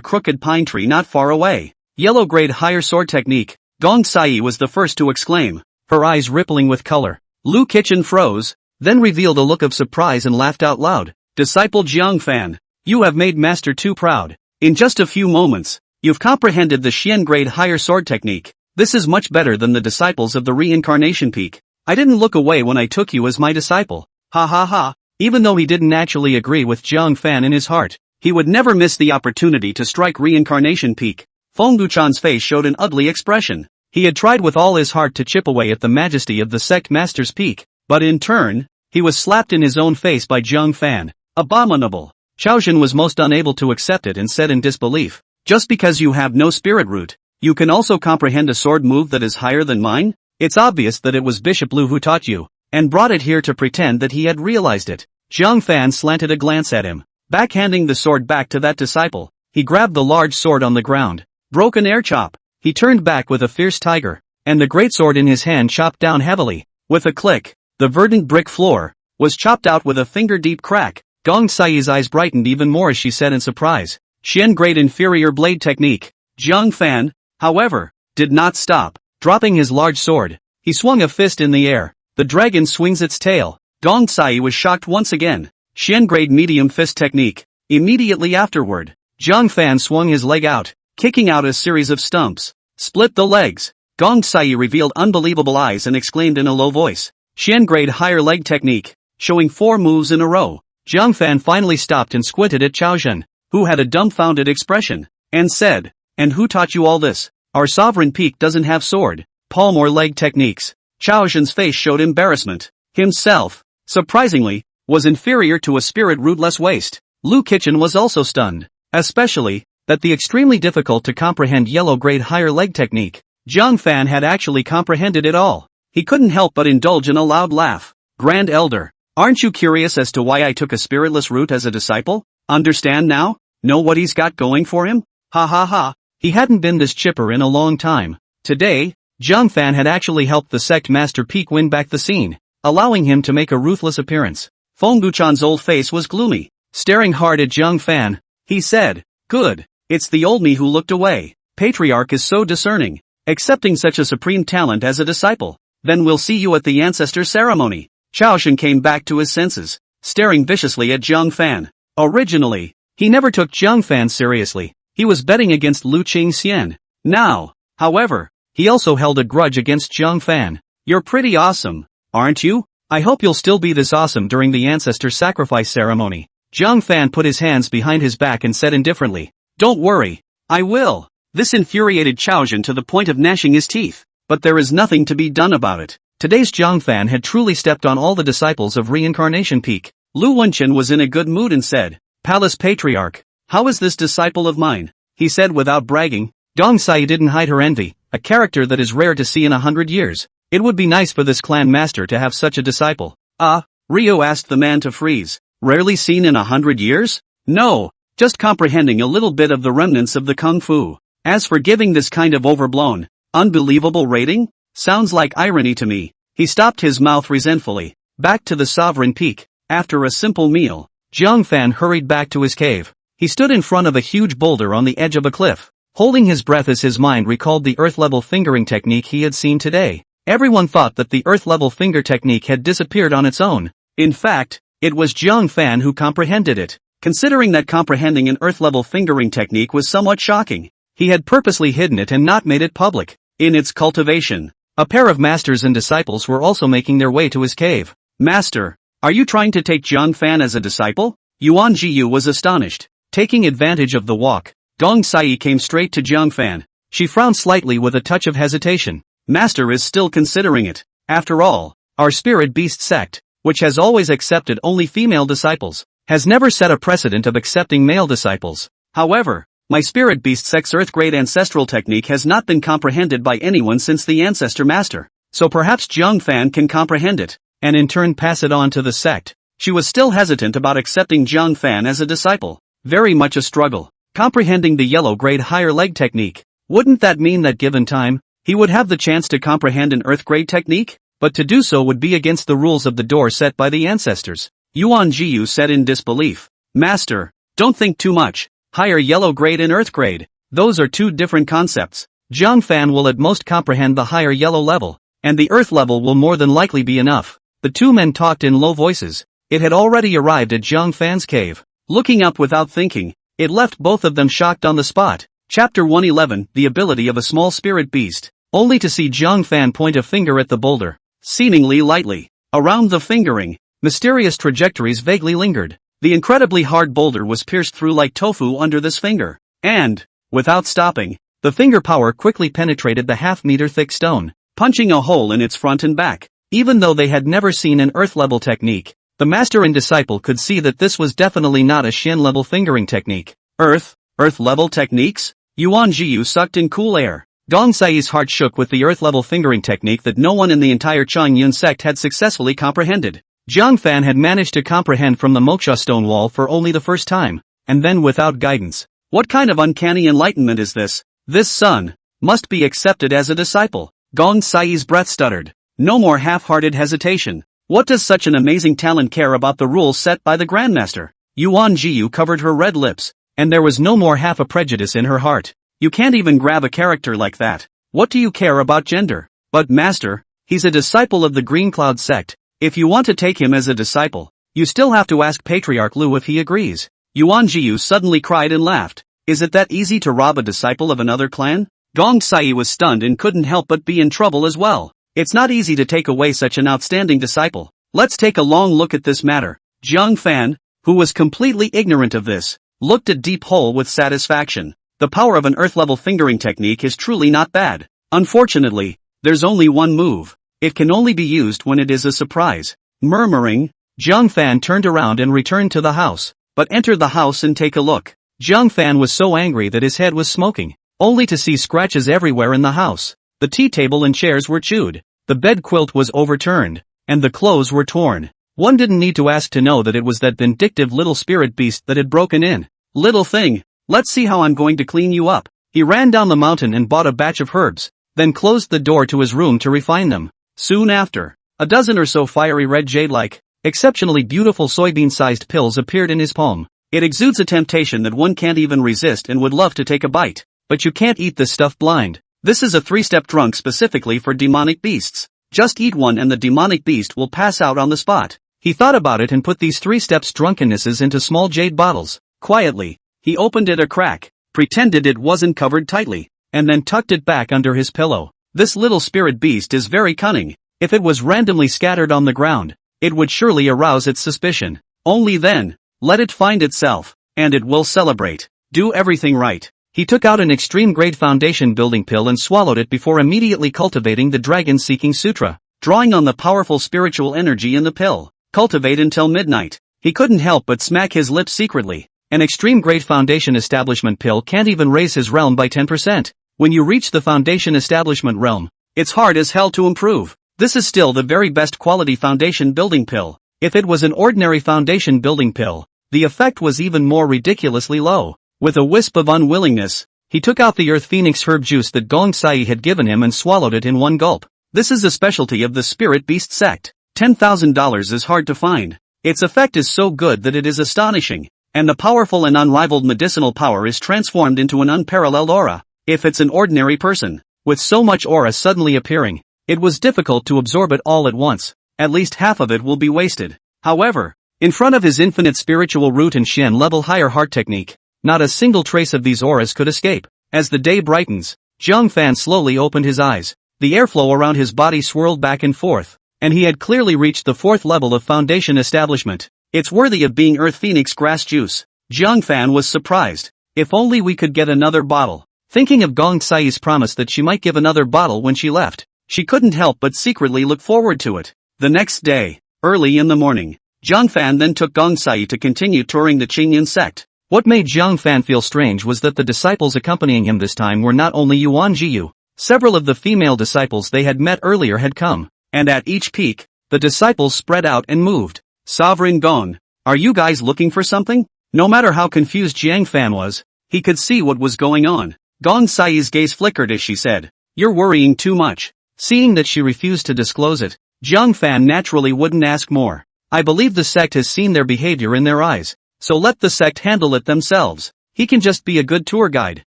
crooked pine tree not far away. Yellow grade higher sword technique. Gong Sai was the first to exclaim, her eyes rippling with color. Lu Kitchen froze, then revealed a look of surprise and laughed out loud. Disciple Jiang Fan, you have made Master too proud. In just a few moments, you've comprehended the Xian grade higher sword technique. This is much better than the disciples of the reincarnation peak. I didn't look away when I took you as my disciple. Ha ha ha. Even though he didn't actually agree with Jiang Fan in his heart, he would never miss the opportunity to strike reincarnation peak. Feng Wuchan's face showed an ugly expression. He had tried with all his heart to chip away at the majesty of the sect master's peak, but in turn, he was slapped in his own face by Jiang Fan. Abominable. Chaozhen was most unable to accept it and said in disbelief, "Just because you have no spirit root, you can also comprehend a sword move that is higher than mine? It's obvious that it was Bishop Lu who taught you, and brought it here to pretend that he had realized it." Jiang Fan slanted a glance at him, backhanding the sword back to that disciple. He grabbed the large sword on the ground, broke an air chop. He turned back with a fierce tiger, and the greatsword in his hand chopped down heavily. With a click, the verdant brick floor was chopped out with a finger-deep crack. Gong Sai's eyes brightened even more as she said in surprise, "Xian grade inferior blade technique." Jiang Fan, however, did not stop. Dropping his large sword, he swung a fist in the air. The dragon swings its tail. Gong Sai was shocked once again. Xian grade medium fist technique. Immediately afterward, Jiang Fan swung his leg out, kicking out a series of stumps. Split the legs. Gong Sai revealed unbelievable eyes and exclaimed in a low voice, "Xian grade higher leg technique," showing 4 moves in a row. Jiang Fan finally stopped and squinted at Chaozhen, who had a dumbfounded expression, and said, "And who taught you all this? Our sovereign peak doesn't have sword, palm or leg techniques." Chaozhen's face showed embarrassment. Himself, surprisingly, was inferior to a spirit rootless waste. Lu Kitchen was also stunned, especially that the extremely difficult to comprehend yellow grade higher leg technique. Jiang Fan had actually comprehended it all. He couldn't help but indulge in a loud laugh. "Grand Elder, aren't you curious as to why I took a spiritless route as a disciple? Understand now? Know what he's got going for him? Ha ha ha." He hadn't been this chipper in a long time. Today, Jiang Fan had actually helped the sect master peak win back the scene, allowing him to make a ruthless appearance. Feng Wuchan's old face was gloomy. Staring hard at Jiang Fan, he said, "Good. It's the old me who looked away. Patriarch is so discerning, accepting such a supreme talent as a disciple. Then we'll see you at the ancestor ceremony." Chaozhen came back to his senses, staring viciously at Jiang Fan. Originally, he never took Jiang Fan seriously. He was betting against Lu Qingxian. Now, however, he also held a grudge against Jiang Fan. "You're pretty awesome, aren't you? I hope you'll still be this awesome during the ancestor sacrifice ceremony." Jiang Fan put his hands behind his back and said indifferently, "Don't worry, I will." This infuriated Chaozhen to the point of gnashing his teeth, but there is nothing to be done about it. Today's Jiang Fan had truly stepped on all the disciples of Reincarnation Peak. Lu Wenchen was in a good mood and said, "Palace Patriarch, how is this disciple of mine?" He said without bragging. Gong Sai didn't hide her envy, a character that is rare to see in 100 years. It would be nice for this clan master to have such a disciple. "Ah?" Ryo asked the man to freeze. Rarely seen in 100 years? No, just comprehending a little bit of the remnants of the kung fu. As for giving this kind of overblown, unbelievable rating? Sounds like irony to me. He stopped his mouth resentfully. Back to the Sovereign Peak. After a simple meal, Jiang Fan hurried back to his cave. He stood in front of a huge boulder on the edge of a cliff, holding his breath as his mind recalled the earth-level fingering technique he had seen today. Everyone thought that the earth-level finger technique had disappeared on its own. In fact, it was Jiang Fan who comprehended it. Considering that comprehending an earth-level fingering technique was somewhat shocking, he had purposely hidden it and not made it public. In its cultivation, a pair of masters and disciples were also making their way to his cave. Master, are you trying to take Jiang Fan as a disciple? Yuan Jiyu was astonished. Taking advantage of the walk, Gong Sai came straight to Jiang Fan. She frowned slightly with a touch of hesitation. Master is still considering it. After all, our spirit beast sect, which has always accepted only female disciples, has never set a precedent of accepting male disciples. However, my spirit beast sect's earth-grade ancestral technique has not been comprehended by anyone since the ancestor master, so perhaps Jiang Fan can comprehend it, and in turn pass it on to the sect. She was still hesitant about accepting Jiang Fan as a disciple. Very much a struggle. Comprehending the yellow-grade higher leg technique. Wouldn't that mean that given time, he would have the chance to comprehend an earth-grade technique? But to do so would be against the rules of the door set by the ancestors. Yuan Jiyu said in disbelief. Master, don't think too much. Higher yellow grade and earth grade. Those are two different concepts. Jiang Fan will at most comprehend the higher yellow level, and the earth level will more than likely be enough. The two men talked in low voices. It had already arrived at Jiang Fan's cave. Looking up without thinking, it left both of them shocked on the spot. Chapter 111, The Ability of a Small Spirit Beast. Only to see Jiang Fan point a finger at the boulder, seemingly lightly. Around the fingering, mysterious trajectories vaguely lingered. The incredibly hard boulder was pierced through like tofu under this finger. And, without stopping, the finger power quickly penetrated the half-meter thick stone, punching a hole in its front and back. Even though they had never seen an earth-level technique, the master and disciple could see that this was definitely not a Shen-level fingering technique. Earth-level techniques? Yuan Jiyu sucked in cool air. Gong Sai's heart shook with the earth-level fingering technique that no one in the entire Chang Yun sect had successfully comprehended. Jiang Fan had managed to comprehend from the moksha stone wall for only the first time, and then without guidance. What kind of uncanny enlightenment is this? This son must be accepted as a disciple. Gong Sai's breath stuttered. No more half-hearted hesitation. What does such an amazing talent care about the rules set by the Grandmaster? Yuan Jiyu covered her red lips, and there was no more half a prejudice in her heart. You can't even grab a character like that. What do you care about gender? But master, he's a disciple of the Green Cloud sect. If you want to take him as a disciple, you still have to ask Patriarch Lu if he agrees. Yuan Jiyu suddenly cried and laughed. Is it that easy to rob a disciple of another clan? Gong Sai was stunned and couldn't help but be in trouble as well. It's not easy to take away such an outstanding disciple. Let's take a long look at this matter. Jiang Fan, who was completely ignorant of this, looked at Deep Hole with satisfaction. The power of an earth-level fingering technique is truly not bad. Unfortunately, there's only one move. It can only be used when it is a surprise. Murmuring, Jiang Fan turned around and returned to the house. But enter the house and take a look. Jiang Fan was so angry that his head was smoking, only to see scratches everywhere in the house. The tea table and chairs were chewed. The bed quilt was overturned, and the clothes were torn. One didn't need to ask to know that it was that vindictive little spirit beast that had broken in. Little thing, let's see how I'm going to clean you up. He ran down the mountain and bought a batch of herbs, then closed the door to his room to refine them. Soon after, a dozen or so fiery red jade-like, exceptionally beautiful soybean-sized pills appeared in his palm. It exudes a temptation that one can't even resist and would love to take a bite. But you can't eat this stuff blind. This is a 3-step drunk specifically for demonic beasts. Just eat one and the demonic beast will pass out on the spot. He thought about it and put these 3 steps drunkennesses into small jade bottles. Quietly, he opened it a crack, pretended it wasn't covered tightly, and then tucked it back under his pillow. This little spirit beast is very cunning. If it was randomly scattered on the ground, it would surely arouse its suspicion. Only then, let it find itself, and it will celebrate. Do everything right. He took out an extreme-grade foundation building pill and swallowed it before immediately cultivating the Dragon-Seeking Sutra, drawing on the powerful spiritual energy in the pill. Cultivate until midnight. He couldn't help but smack his lips secretly. An extreme-grade foundation establishment pill can't even raise his realm by 10%. When you reach the foundation establishment realm, it's hard as hell to improve. This is still the very best quality foundation building pill. If it was an ordinary foundation building pill, the effect was even more ridiculously low. With a wisp of unwillingness, he took out the Earth Phoenix herb juice that Gong Sai had given him and swallowed it in one gulp. This is a specialty of the Spirit Beast sect. $10,000 is hard to find. Its effect is so good that it is astonishing, and the powerful and unrivaled medicinal power is transformed into an unparalleled aura. If it's an ordinary person, with so much aura suddenly appearing, it was difficult to absorb it all at once. At least half of it will be wasted. However, in front of his infinite spiritual root and Shen level higher heart technique, not a single trace of these auras could escape. As the day brightens, Zhang Fan slowly opened his eyes. The airflow around his body swirled back and forth, and he had clearly reached the 4th level of foundation establishment. It's worthy of being Earth Phoenix grass juice. Zhang Fan was surprised. If only we could get another bottle. Thinking of Gong Sai's promise that she might give another bottle when she left, she couldn't help but secretly look forward to it. The next day, early in the morning, Zhang Fan then took Gong Sai to continue touring the Qingyan sect. What made Zhang Fan feel strange was that the disciples accompanying him this time were not only Yuan Jiyu. Several of the female disciples they had met earlier had come, and at each peak, the disciples spread out and moved. Sovereign Gong, are you guys looking for something? No matter how confused Zhang Fan was, he could see what was going on. Gong Sai's gaze flickered as she said, "You're worrying too much." Seeing that she refused to disclose it, Zhang Fan naturally wouldn't ask more. I believe the sect has seen their behavior in their eyes, so let the sect handle it themselves. He can just be a good tour guide.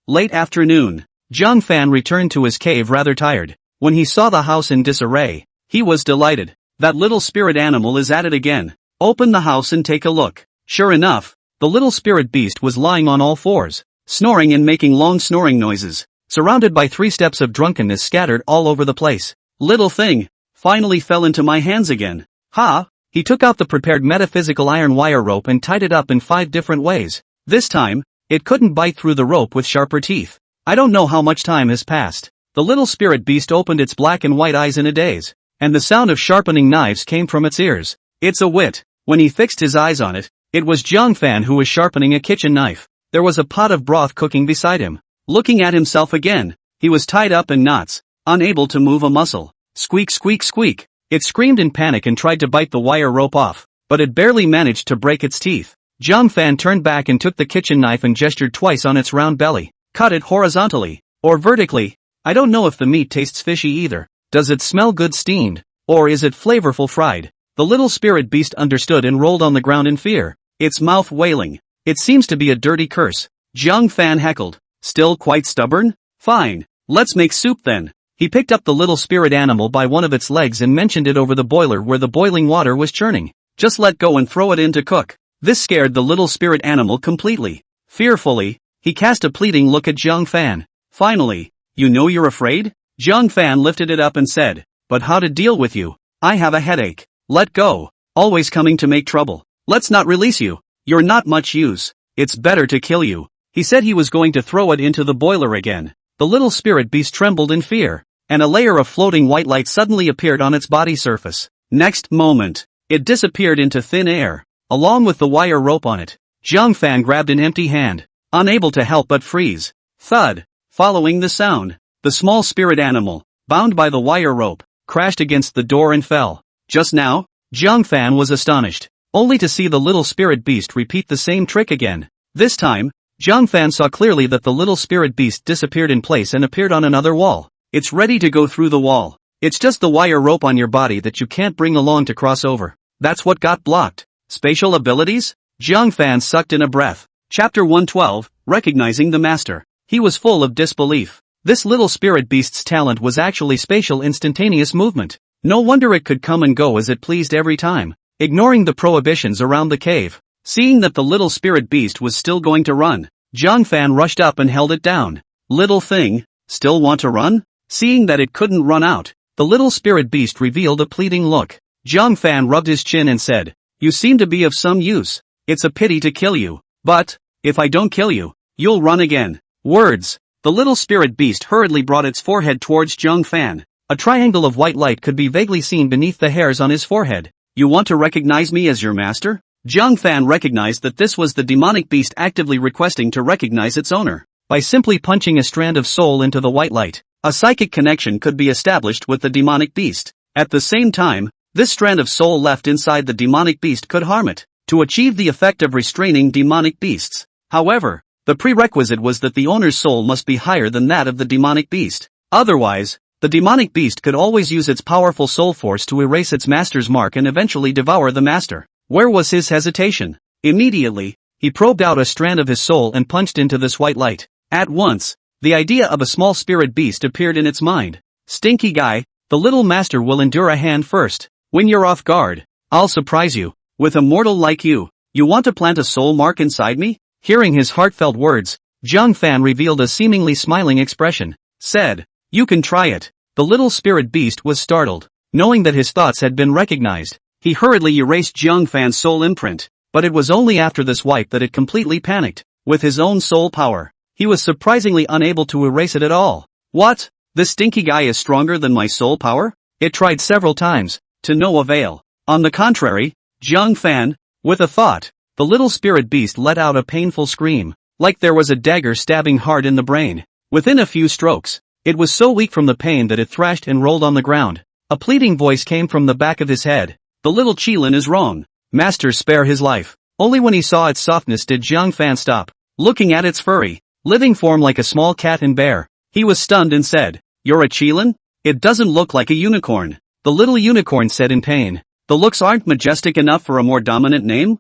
Late afternoon, Zhang Fan returned to his cave rather tired. When he saw the house in disarray, he was delighted. That little spirit animal is at it again. Open the house and take a look. Sure enough, the little spirit beast was lying on all fours, snoring and making long snoring noises, surrounded by 3 steps of drunkenness scattered all over the place. Little thing, finally fell into my hands again. Ha! He took out the prepared metaphysical iron wire rope and tied it up in 5 different ways. This time, it couldn't bite through the rope with sharper teeth. I don't know how much time has passed. The little spirit beast opened its black and white eyes in a daze, and the sound of sharpening knives came from its ears. It's a wit. When he fixed his eyes on it, it was Zhang Fan who was sharpening a kitchen knife. There was a pot of broth cooking beside him. Looking at himself again, he was tied up in knots, unable to move a muscle. Squeak, squeak, squeak. It screamed in panic and tried to bite the wire rope off, but it barely managed to break its teeth. Zhang Fan turned back and took the kitchen knife and gestured twice on its round belly. Cut it horizontally, or vertically. I don't know if the meat tastes fishy either. Does it smell good steamed, or is it flavorful fried? The little spirit beast understood and rolled on the ground in fear, its mouth wailing. It seems to be a dirty curse. Zhang Fan heckled. Still quite stubborn? Fine, let's make soup then. He picked up the little spirit animal by one of its legs and mentioned it over the boiler where the boiling water was churning. Just let go and throw it in to cook. This scared the little spirit animal completely. Fearfully, he cast a pleading look at Zhang Fan. Finally, you know you're afraid? Zhang Fan lifted it up and said, but how to deal with you? I have a headache. Let go. Always coming to make trouble. Let's not release you. You're not much use. It's better to kill you. He said he was going to throw it into the boiler again. The little spirit beast trembled in fear, and a layer of floating white light suddenly appeared on its body surface. Next moment, it disappeared into thin air, along with the wire rope on it. Zhang Fan grabbed an empty hand, unable to help but freeze. Thud. Following the sound, the small spirit animal, bound by the wire rope, crashed against the door and fell. Just now, Zhang Fan was astonished, only to see the little spirit beast repeat the same trick again. This time, Zhang Fan saw clearly that the little spirit beast disappeared in place and appeared on another wall. It's ready to go through the wall. It's just the wire rope on your body that you can't bring along to cross over. That's what got blocked. Spatial abilities? Zhang Fan sucked in a breath. Chapter 112, Recognizing the Master. He was full of disbelief. This little spirit beast's talent was actually spatial instantaneous movement. No wonder it could come and go as it pleased every time, ignoring the prohibitions around the cave. Seeing that the little spirit beast was still going to run, Zhang Fan rushed up and held it down. Little thing, still want to run? Seeing that it couldn't run out, the little spirit beast revealed a pleading look. Zhang Fan rubbed his chin and said, you seem to be of some use. It's a pity to kill you, but, if I don't kill you, you'll run again. Words. The little spirit beast hurriedly brought its forehead towards Zhang Fan. A triangle of white light could be vaguely seen beneath the hairs on his forehead. You want to recognize me as your master? Zhang Fan recognized that this was the demonic beast actively requesting to recognize its owner. By simply punching a strand of soul into the white light, a psychic connection could be established with the demonic beast. At the same time, This strand of soul left inside the demonic beast could harm it, to achieve the effect of restraining demonic beasts. However, the prerequisite was that the owner's soul must be higher than that of the demonic beast. Otherwise, the demonic beast could always use its powerful soul force to erase its master's mark and eventually devour the master. Where was his hesitation? Immediately, he probed out a strand of his soul and punched into this white light. At once, the idea of a small spirit beast appeared in its mind. Stinky guy, the little master will endure a hand first. When you're off guard, I'll surprise you. With a mortal like you, you want to plant a soul mark inside me? Hearing his heartfelt words, Zhang Fan revealed a seemingly smiling expression. Said, you can try it. The little spirit beast was startled. Knowing that his thoughts had been recognized, he hurriedly erased Zhang Fan's soul imprint. But it was only after this wipe that it completely panicked. With his own soul power, he was surprisingly unable to erase it at all. What? This stinky guy is stronger than my soul power? It tried several times, to no avail. On the contrary, Zhang Fan, with a thought, the little spirit beast let out a painful scream, like there was a dagger stabbing hard in the brain. Within a few strokes, it was so weak from the pain that it thrashed and rolled on the ground. A pleading voice came from the back of his head. The little Qilin is wrong. Master, spare his life. Only when he saw its softness did Zhang Fan stop, looking at its furry, living form like a small cat and bear. He was stunned and said, you're a Qilin? It doesn't look like a unicorn. The little unicorn said in pain. The looks aren't majestic enough for a more dominant name?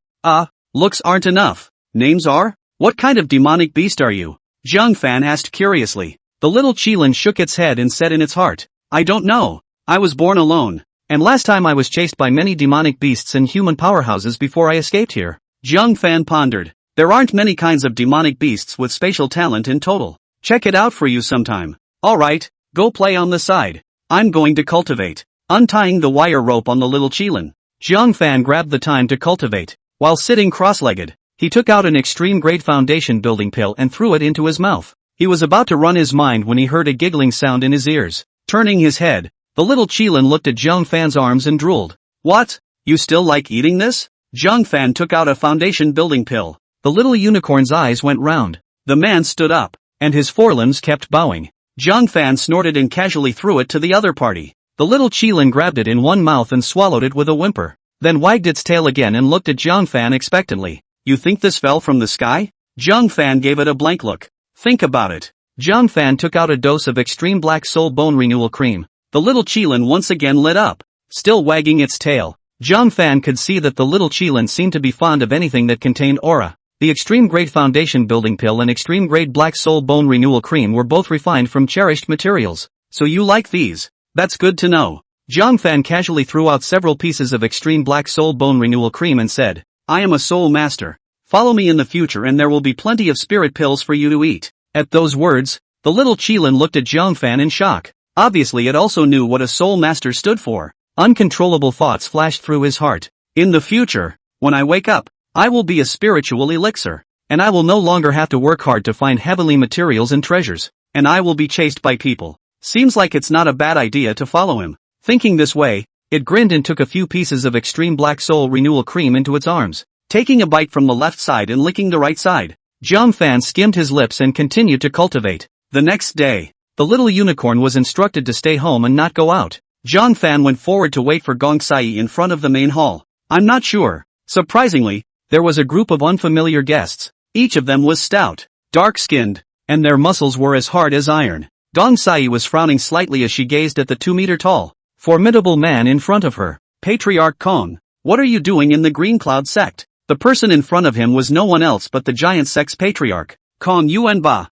Looks aren't enough. Names are? What kind of demonic beast are you? Zhang Fan asked curiously. The little Qilin shook its head and said in its heart, I don't know. I was born alone. And last time I was chased by many demonic beasts and human powerhouses before I escaped here. Zhang Fan pondered. There aren't many kinds of demonic beasts with spatial talent in total. Check it out for you sometime. Alright, go play on the side. I'm going to cultivate. Untying the wire rope on the little Qilin, Zhang Fan grabbed the time to cultivate. While sitting cross-legged, he took out an extreme grade foundation building pill and threw it into his mouth. He was about to run his mind when he heard a giggling sound in his ears. Turning his head, the little Qilin looked at Zhang Fan's arms and drooled. What? You still like eating this? Zhang Fan took out a foundation building pill. The little unicorn's eyes went round. The man stood up, and his forelimbs kept bowing. Zhang Fan snorted and casually threw it to the other party. The little Qilin grabbed it in one mouth and swallowed it with a whimper, then wagged its tail again and looked at Zhang Fan expectantly. You think this fell from the sky? Zhang Fan gave it a blank look. Think about it. Zhang Fan took out a dose of extreme black soul bone renewal cream. The little Qilin once again lit up, still wagging its tail. Zhang Fan could see that the little Qilin seemed to be fond of anything that contained aura. The extreme grade foundation building pill and extreme grade black soul bone renewal cream were both refined from cherished materials. So you like these? That's good to know. Zhang Fan casually threw out several pieces of extreme black soul bone renewal cream and said, I am a soul master. Follow me in the future and there will be plenty of spirit pills for you to eat. At those words, the little Qilin looked at Zhang Fan in shock. Obviously it also knew what a soul master stood for. Uncontrollable thoughts flashed through his heart. In the future, when I wake up, I will be a spiritual elixir. And I will no longer have to work hard to find heavenly materials and treasures. And I will be chased by people. Seems like it's not a bad idea to follow him. Thinking this way, it grinned and took a few pieces of extreme black soul renewal cream into its arms, taking a bite from the left side and licking the right side. Zhang Fan skimmed his lips and continued to cultivate. The next day, the little unicorn was instructed to stay home and not go out. Zhang Fan went forward to wait for Gong Sai in front of the main hall. I'm not sure. Surprisingly, there was a group of unfamiliar guests. Each of them was stout, dark-skinned, and their muscles were as hard as iron. Gong Sai was frowning slightly as she gazed at the 2-meter-tall, formidable man in front of her. Patriarch Kong, what are you doing in the Green Cloud sect? The person in front of him was no one else but the giant sect's patriarch, Kong Yuanba.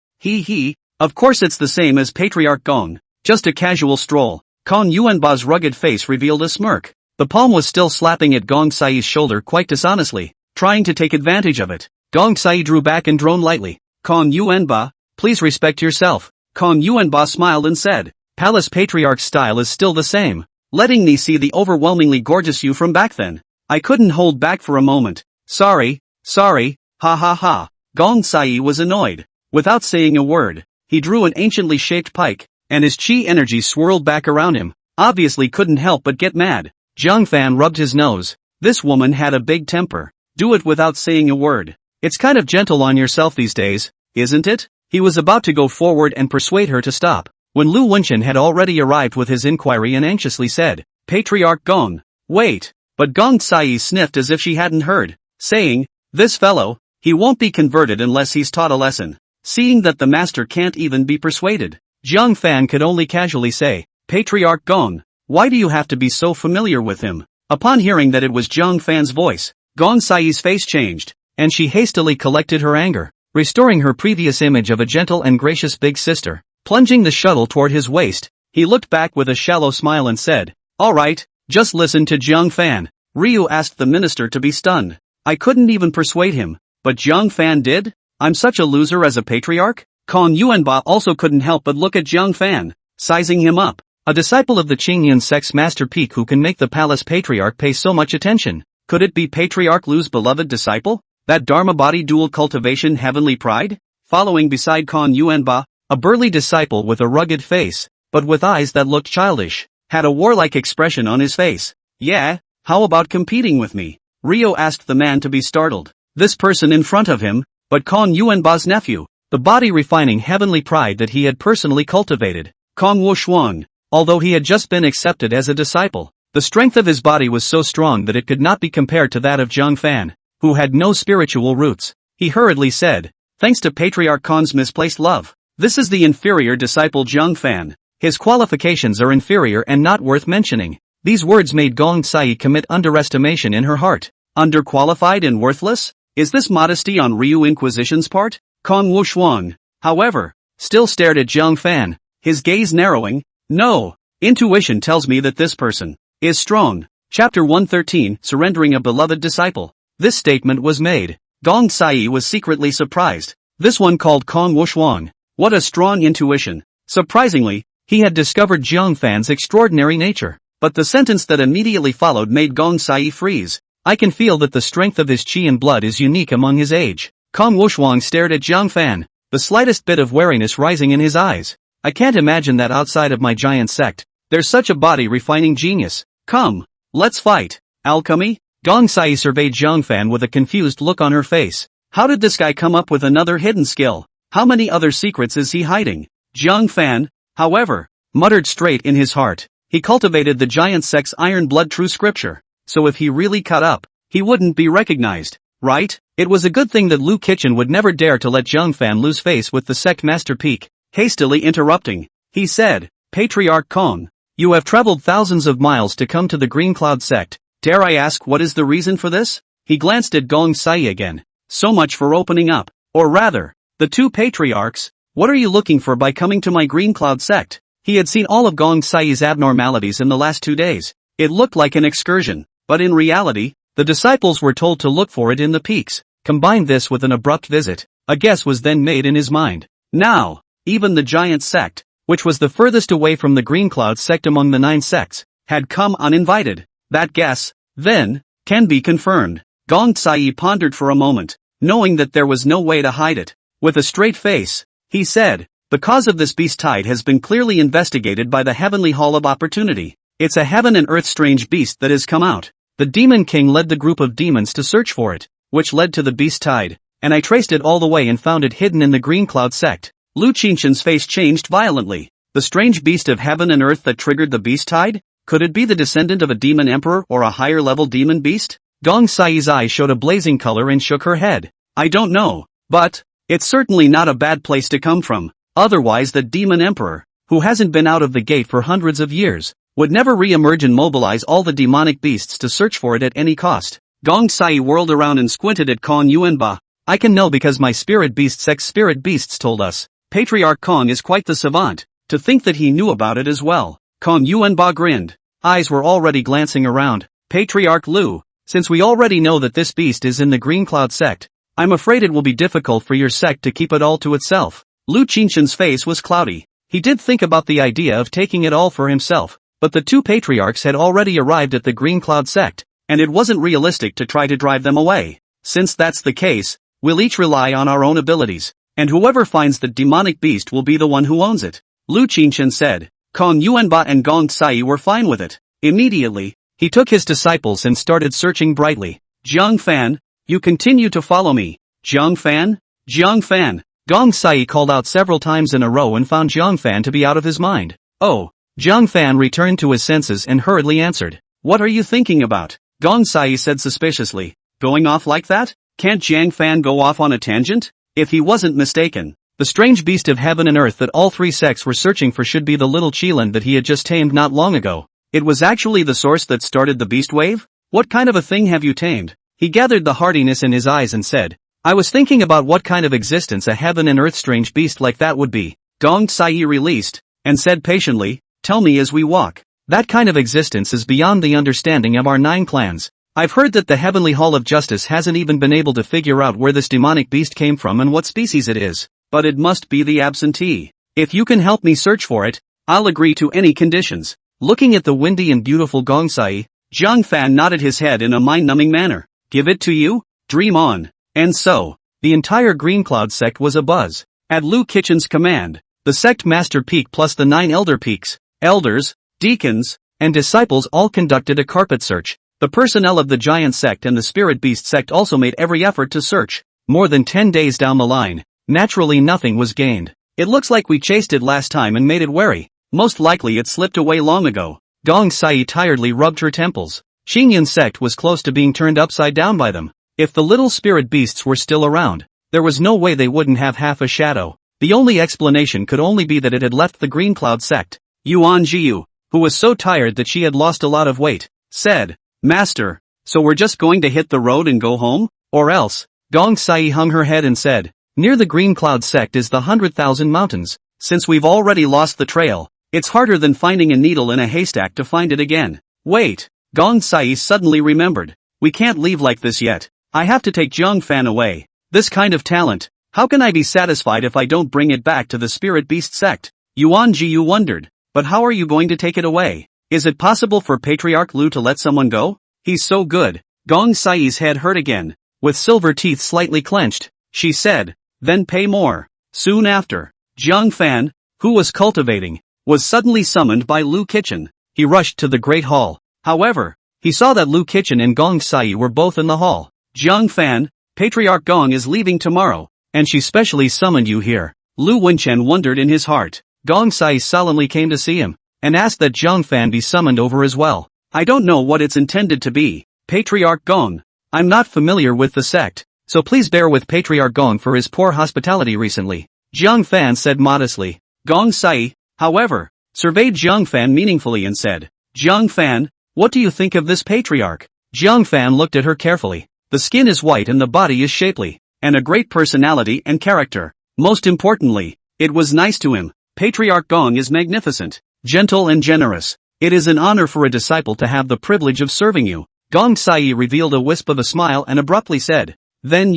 Of course it's the same as Patriarch Gong, just a casual stroll. Kong Yuanba's rugged face revealed a smirk. The palm was still slapping at Gong Sai's shoulder quite dishonestly, trying to take advantage of it. Gong Sai drew back and droned lightly. Kong Yuanba, please respect yourself. Kong Yuanba smiled and said, Palace Patriarch's style is still the same, letting me see the overwhelmingly gorgeous you from back then. I couldn't hold back for a moment. Sorry, ha ha ha. Gong Sai was annoyed. Without saying a word, he drew an anciently shaped pike, and his chi energy swirled back around him. Obviously couldn't help but get mad. Zhang Fan rubbed his nose. This woman had a big temper. Do it without saying a word. It's kind of gentle on yourself these days, isn't it? He was about to go forward and persuade her to stop, when Lu Wenshan had already arrived with his inquiry and anxiously said, Patriarch Gong, Wait. But Gong Sai sniffed as if she hadn't heard, saying, "This fellow, he won't be converted unless he's taught a lesson." Seeing that the master can't even be persuaded, Jiang Fan could only casually say, "Patriarch Gong, why do you have to be so familiar with him?" Upon hearing that it was Jiang Fan's voice, Gong Sai's face changed, and she hastily collected her anger, restoring her previous image of a gentle and gracious big sister. Plunging the shuttle toward his waist, he looked back with a shallow smile and said, "All right, just listen to Jiang Fan." Ryu asked the minister to be stunned. "I couldn't even persuade him, but Jiang Fan did? I'm such a loser as a patriarch?" Kong Yuanba also couldn't help but look at Jiang Fan, sizing him up. A disciple of the Qingyan sect's master peak who can make the palace patriarch pay so much attention. Could it be Patriarch Lu's beloved disciple? That Dharma body dual cultivation heavenly pride? Following beside Kong Yuanba, a burly disciple with a rugged face, but with eyes that looked childish, had a warlike expression on his face. "Yeah, how about competing with me?" Ryo asked the man to be startled. This person in front of him, but Kong Yuanba's nephew, the body-refining heavenly pride that he had personally cultivated. Kong Wushuang, although he had just been accepted as a disciple, the strength of his body was so strong that it could not be compared to that of Jiang Fan, who had no spiritual roots. He hurriedly said, "Thanks to Patriarch Kong's misplaced love, this is the inferior disciple Jiang Fan. His qualifications are inferior and not worth mentioning." These words made Gong Sai commit underestimation in her heart. Underqualified and worthless? Is this modesty on Ryu Inquisition's part? Kong Wushuang, however, still stared at Jiang Fan, his gaze narrowing. "No, intuition tells me that this person is strong." Chapter 113, Surrendering a Beloved Disciple. This statement was made. Gong Sai was secretly surprised. This one called Kong Wushuang. What a strong intuition. Surprisingly, he had discovered Jiang Fan's extraordinary nature. But the sentence that immediately followed made Gong Sai freeze. "I can feel that the strength of his qi and blood is unique among his age." Kong Wushuang stared at Jiang Fan, the slightest bit of wariness rising in his eyes. "I can't imagine that outside of my giant sect. There's such a body-refining genius. Come, let's fight." "Alchemy?" Gong Sai surveyed Jiang Fan with a confused look on her face. "How did this guy come up with another hidden skill? How many other secrets is he hiding?" Jiang Fan, however, muttered straight in his heart. He cultivated the giant sect's iron blood true scripture. So if he really cut up, he wouldn't be recognized, right? It was a good thing that Lu Kitchen would never dare to let Jiang Fan lose face with the sect master peak. Hastily interrupting, he said, "Patriarch Kong, you have traveled thousands of miles to come to the Green Cloud sect. Dare I ask what is the reason for this?" He glanced at Gong Sai again. "So much for opening up. Or rather, the two patriarchs, what are you looking for by coming to my Green Cloud sect?" He had seen all of Gong Sai's abnormalities in the last 2 days. It looked like an excursion, but in reality, the disciples were told to look for it in the peaks. Combine this with an abrupt visit, a guess was then made in his mind. Now, even the giant sect, which was the furthest away from the Green Cloud sect among the 9 sects, had come uninvited. That guess, then, can be confirmed. Gong Sai pondered for a moment, knowing that there was no way to hide it. With a straight face, he said, "The cause of this beast tide has been clearly investigated by the Heavenly Hall of Opportunity. It's a heaven and earth strange beast that has come out. The Demon King led the group of demons to search for it, which led to the beast tide, and I traced it all the way and found it hidden in the Green Cloud sect." Lu Qingshan's face changed violently. The strange beast of heaven and earth that triggered the beast tide? Could it be the descendant of a demon emperor or a higher-level demon beast? Gong Sai's eyes showed a blazing color and shook her head. "I don't know, but it's certainly not a bad place to come from. Otherwise the demon emperor, who hasn't been out of the gate for hundreds of years, would never re-emerge and mobilize all the demonic beasts to search for it at any cost." Gong Sai whirled around and squinted at Kong Yuanba. "I can know because my spirit beast sect's spirit beasts told us. Patriarch Kong is quite the savant. To think that he knew about it as well." Kong Yuanba grinned. Eyes were already glancing around. "Patriarch Lu, since we already know that this beast is in the Green Cloud sect, I'm afraid it will be difficult for your sect to keep it all to itself." Lu Qingshan's face was cloudy. He did think about the idea of taking it all for himself, but the two patriarchs had already arrived at the Green Cloud sect, and it wasn't realistic to try to drive them away. Since that's the case, we'll each rely on our own abilities, and whoever finds the demonic beast will be the one who owns it, Lu Qingshan said. Kong Yuanba and Gong Sai were fine with it. Immediately, he took his disciples and started searching brightly. "Jiang Fan, you continue to follow me. Jiang Fan? Jiang Fan." Gong Sai called out several times in a row and found Jiang Fan to be out of his mind. "Oh." Jiang Fan returned to his senses and hurriedly answered, What are you thinking about? Gong Sai said suspiciously. Going off like that? Can't Jiang Fan go off on a tangent? If he wasn't mistaken, the strange beast of heaven and earth that all three sects were searching for should be the little Qilin that he had just tamed not long ago. It was actually the source that started the beast wave? What kind of a thing have you tamed? He gathered the hardiness in his eyes and said, I was thinking about what kind of existence a heaven and earth strange beast like that would be. Gong Sai released, and said patiently, tell me as we walk. That kind of existence is beyond the understanding of our 9 clans. I've heard that the Heavenly Hall of Justice hasn't even been able to figure out where this demonic beast came from and what species it is. But it must be the absentee. If you can help me search for it, I'll agree to any conditions. Looking at the windy and beautiful Gong Sai, Jiang Fan nodded his head in a mind-numbing manner. Give it to you? Dream on. And so, the entire Green Cloud sect was abuzz. At Lu Kitchen's command, the sect master peak plus the 9 elder peaks, elders, deacons, and disciples all conducted a carpet search. The personnel of the giant sect and the spirit beast sect also made every effort to search. More than 10 days down the line, naturally nothing was gained. It looks like we chased it last time and made it wary. Most likely it slipped away long ago. Gong Sai tiredly rubbed her temples. Xinyan's sect was close to being turned upside down by them. If the little spirit beasts were still around, there was no way they wouldn't have half a shadow. The only explanation could only be that it had left the Green Cloud sect. Yuan Jiu, who was so tired that she had lost a lot of weight, said, Master, so we're just going to hit the road and go home? Or else? Gong Sai hung her head and said, near the Green Cloud sect is the 100,000 mountains. Since we've already lost the trail, it's harder than finding a needle in a haystack to find it again. Wait, Gong Sai suddenly remembered. We can't leave like this yet. I have to take Jiang Fan away. This kind of talent, how can I be satisfied if I don't bring it back to the spirit beast sect? Yuan Jiu wondered, but how are you going to take it away? Is it possible for Patriarch Lu to let someone go? He's so good. Gong Sai's head hurt again. With silver teeth slightly clenched, she said, then pay more. Soon after, Jiang Fan, who was cultivating, was suddenly summoned by Lu Kitchen. He rushed to the Great Hall. However, he saw that Lu Kitchen and Gong Sai were both in the hall. Jiang Fan, Patriarch Gong is leaving tomorrow, and she specially summoned you here. Lu Wenchen wondered in his heart. Gong Sai solemnly came to see him, and asked that Jiang Fan be summoned over as well. I don't know what it's intended to be, Patriarch Gong. I'm not familiar with the sect, so please bear with Patriarch Gong for his poor hospitality recently. Jiang Fan said modestly. Gong Sai, however, surveyed Jiang Fan meaningfully and said, Jiang Fan, what do you think of this patriarch? Jiang Fan looked at her carefully. The skin is white and the body is shapely, and a great personality and character. Most importantly, it was nice to him. Patriarch Gong is magnificent, gentle and generous. It is an honor for a disciple to have the privilege of serving you. Gong Sai revealed a wisp of a smile and abruptly said, then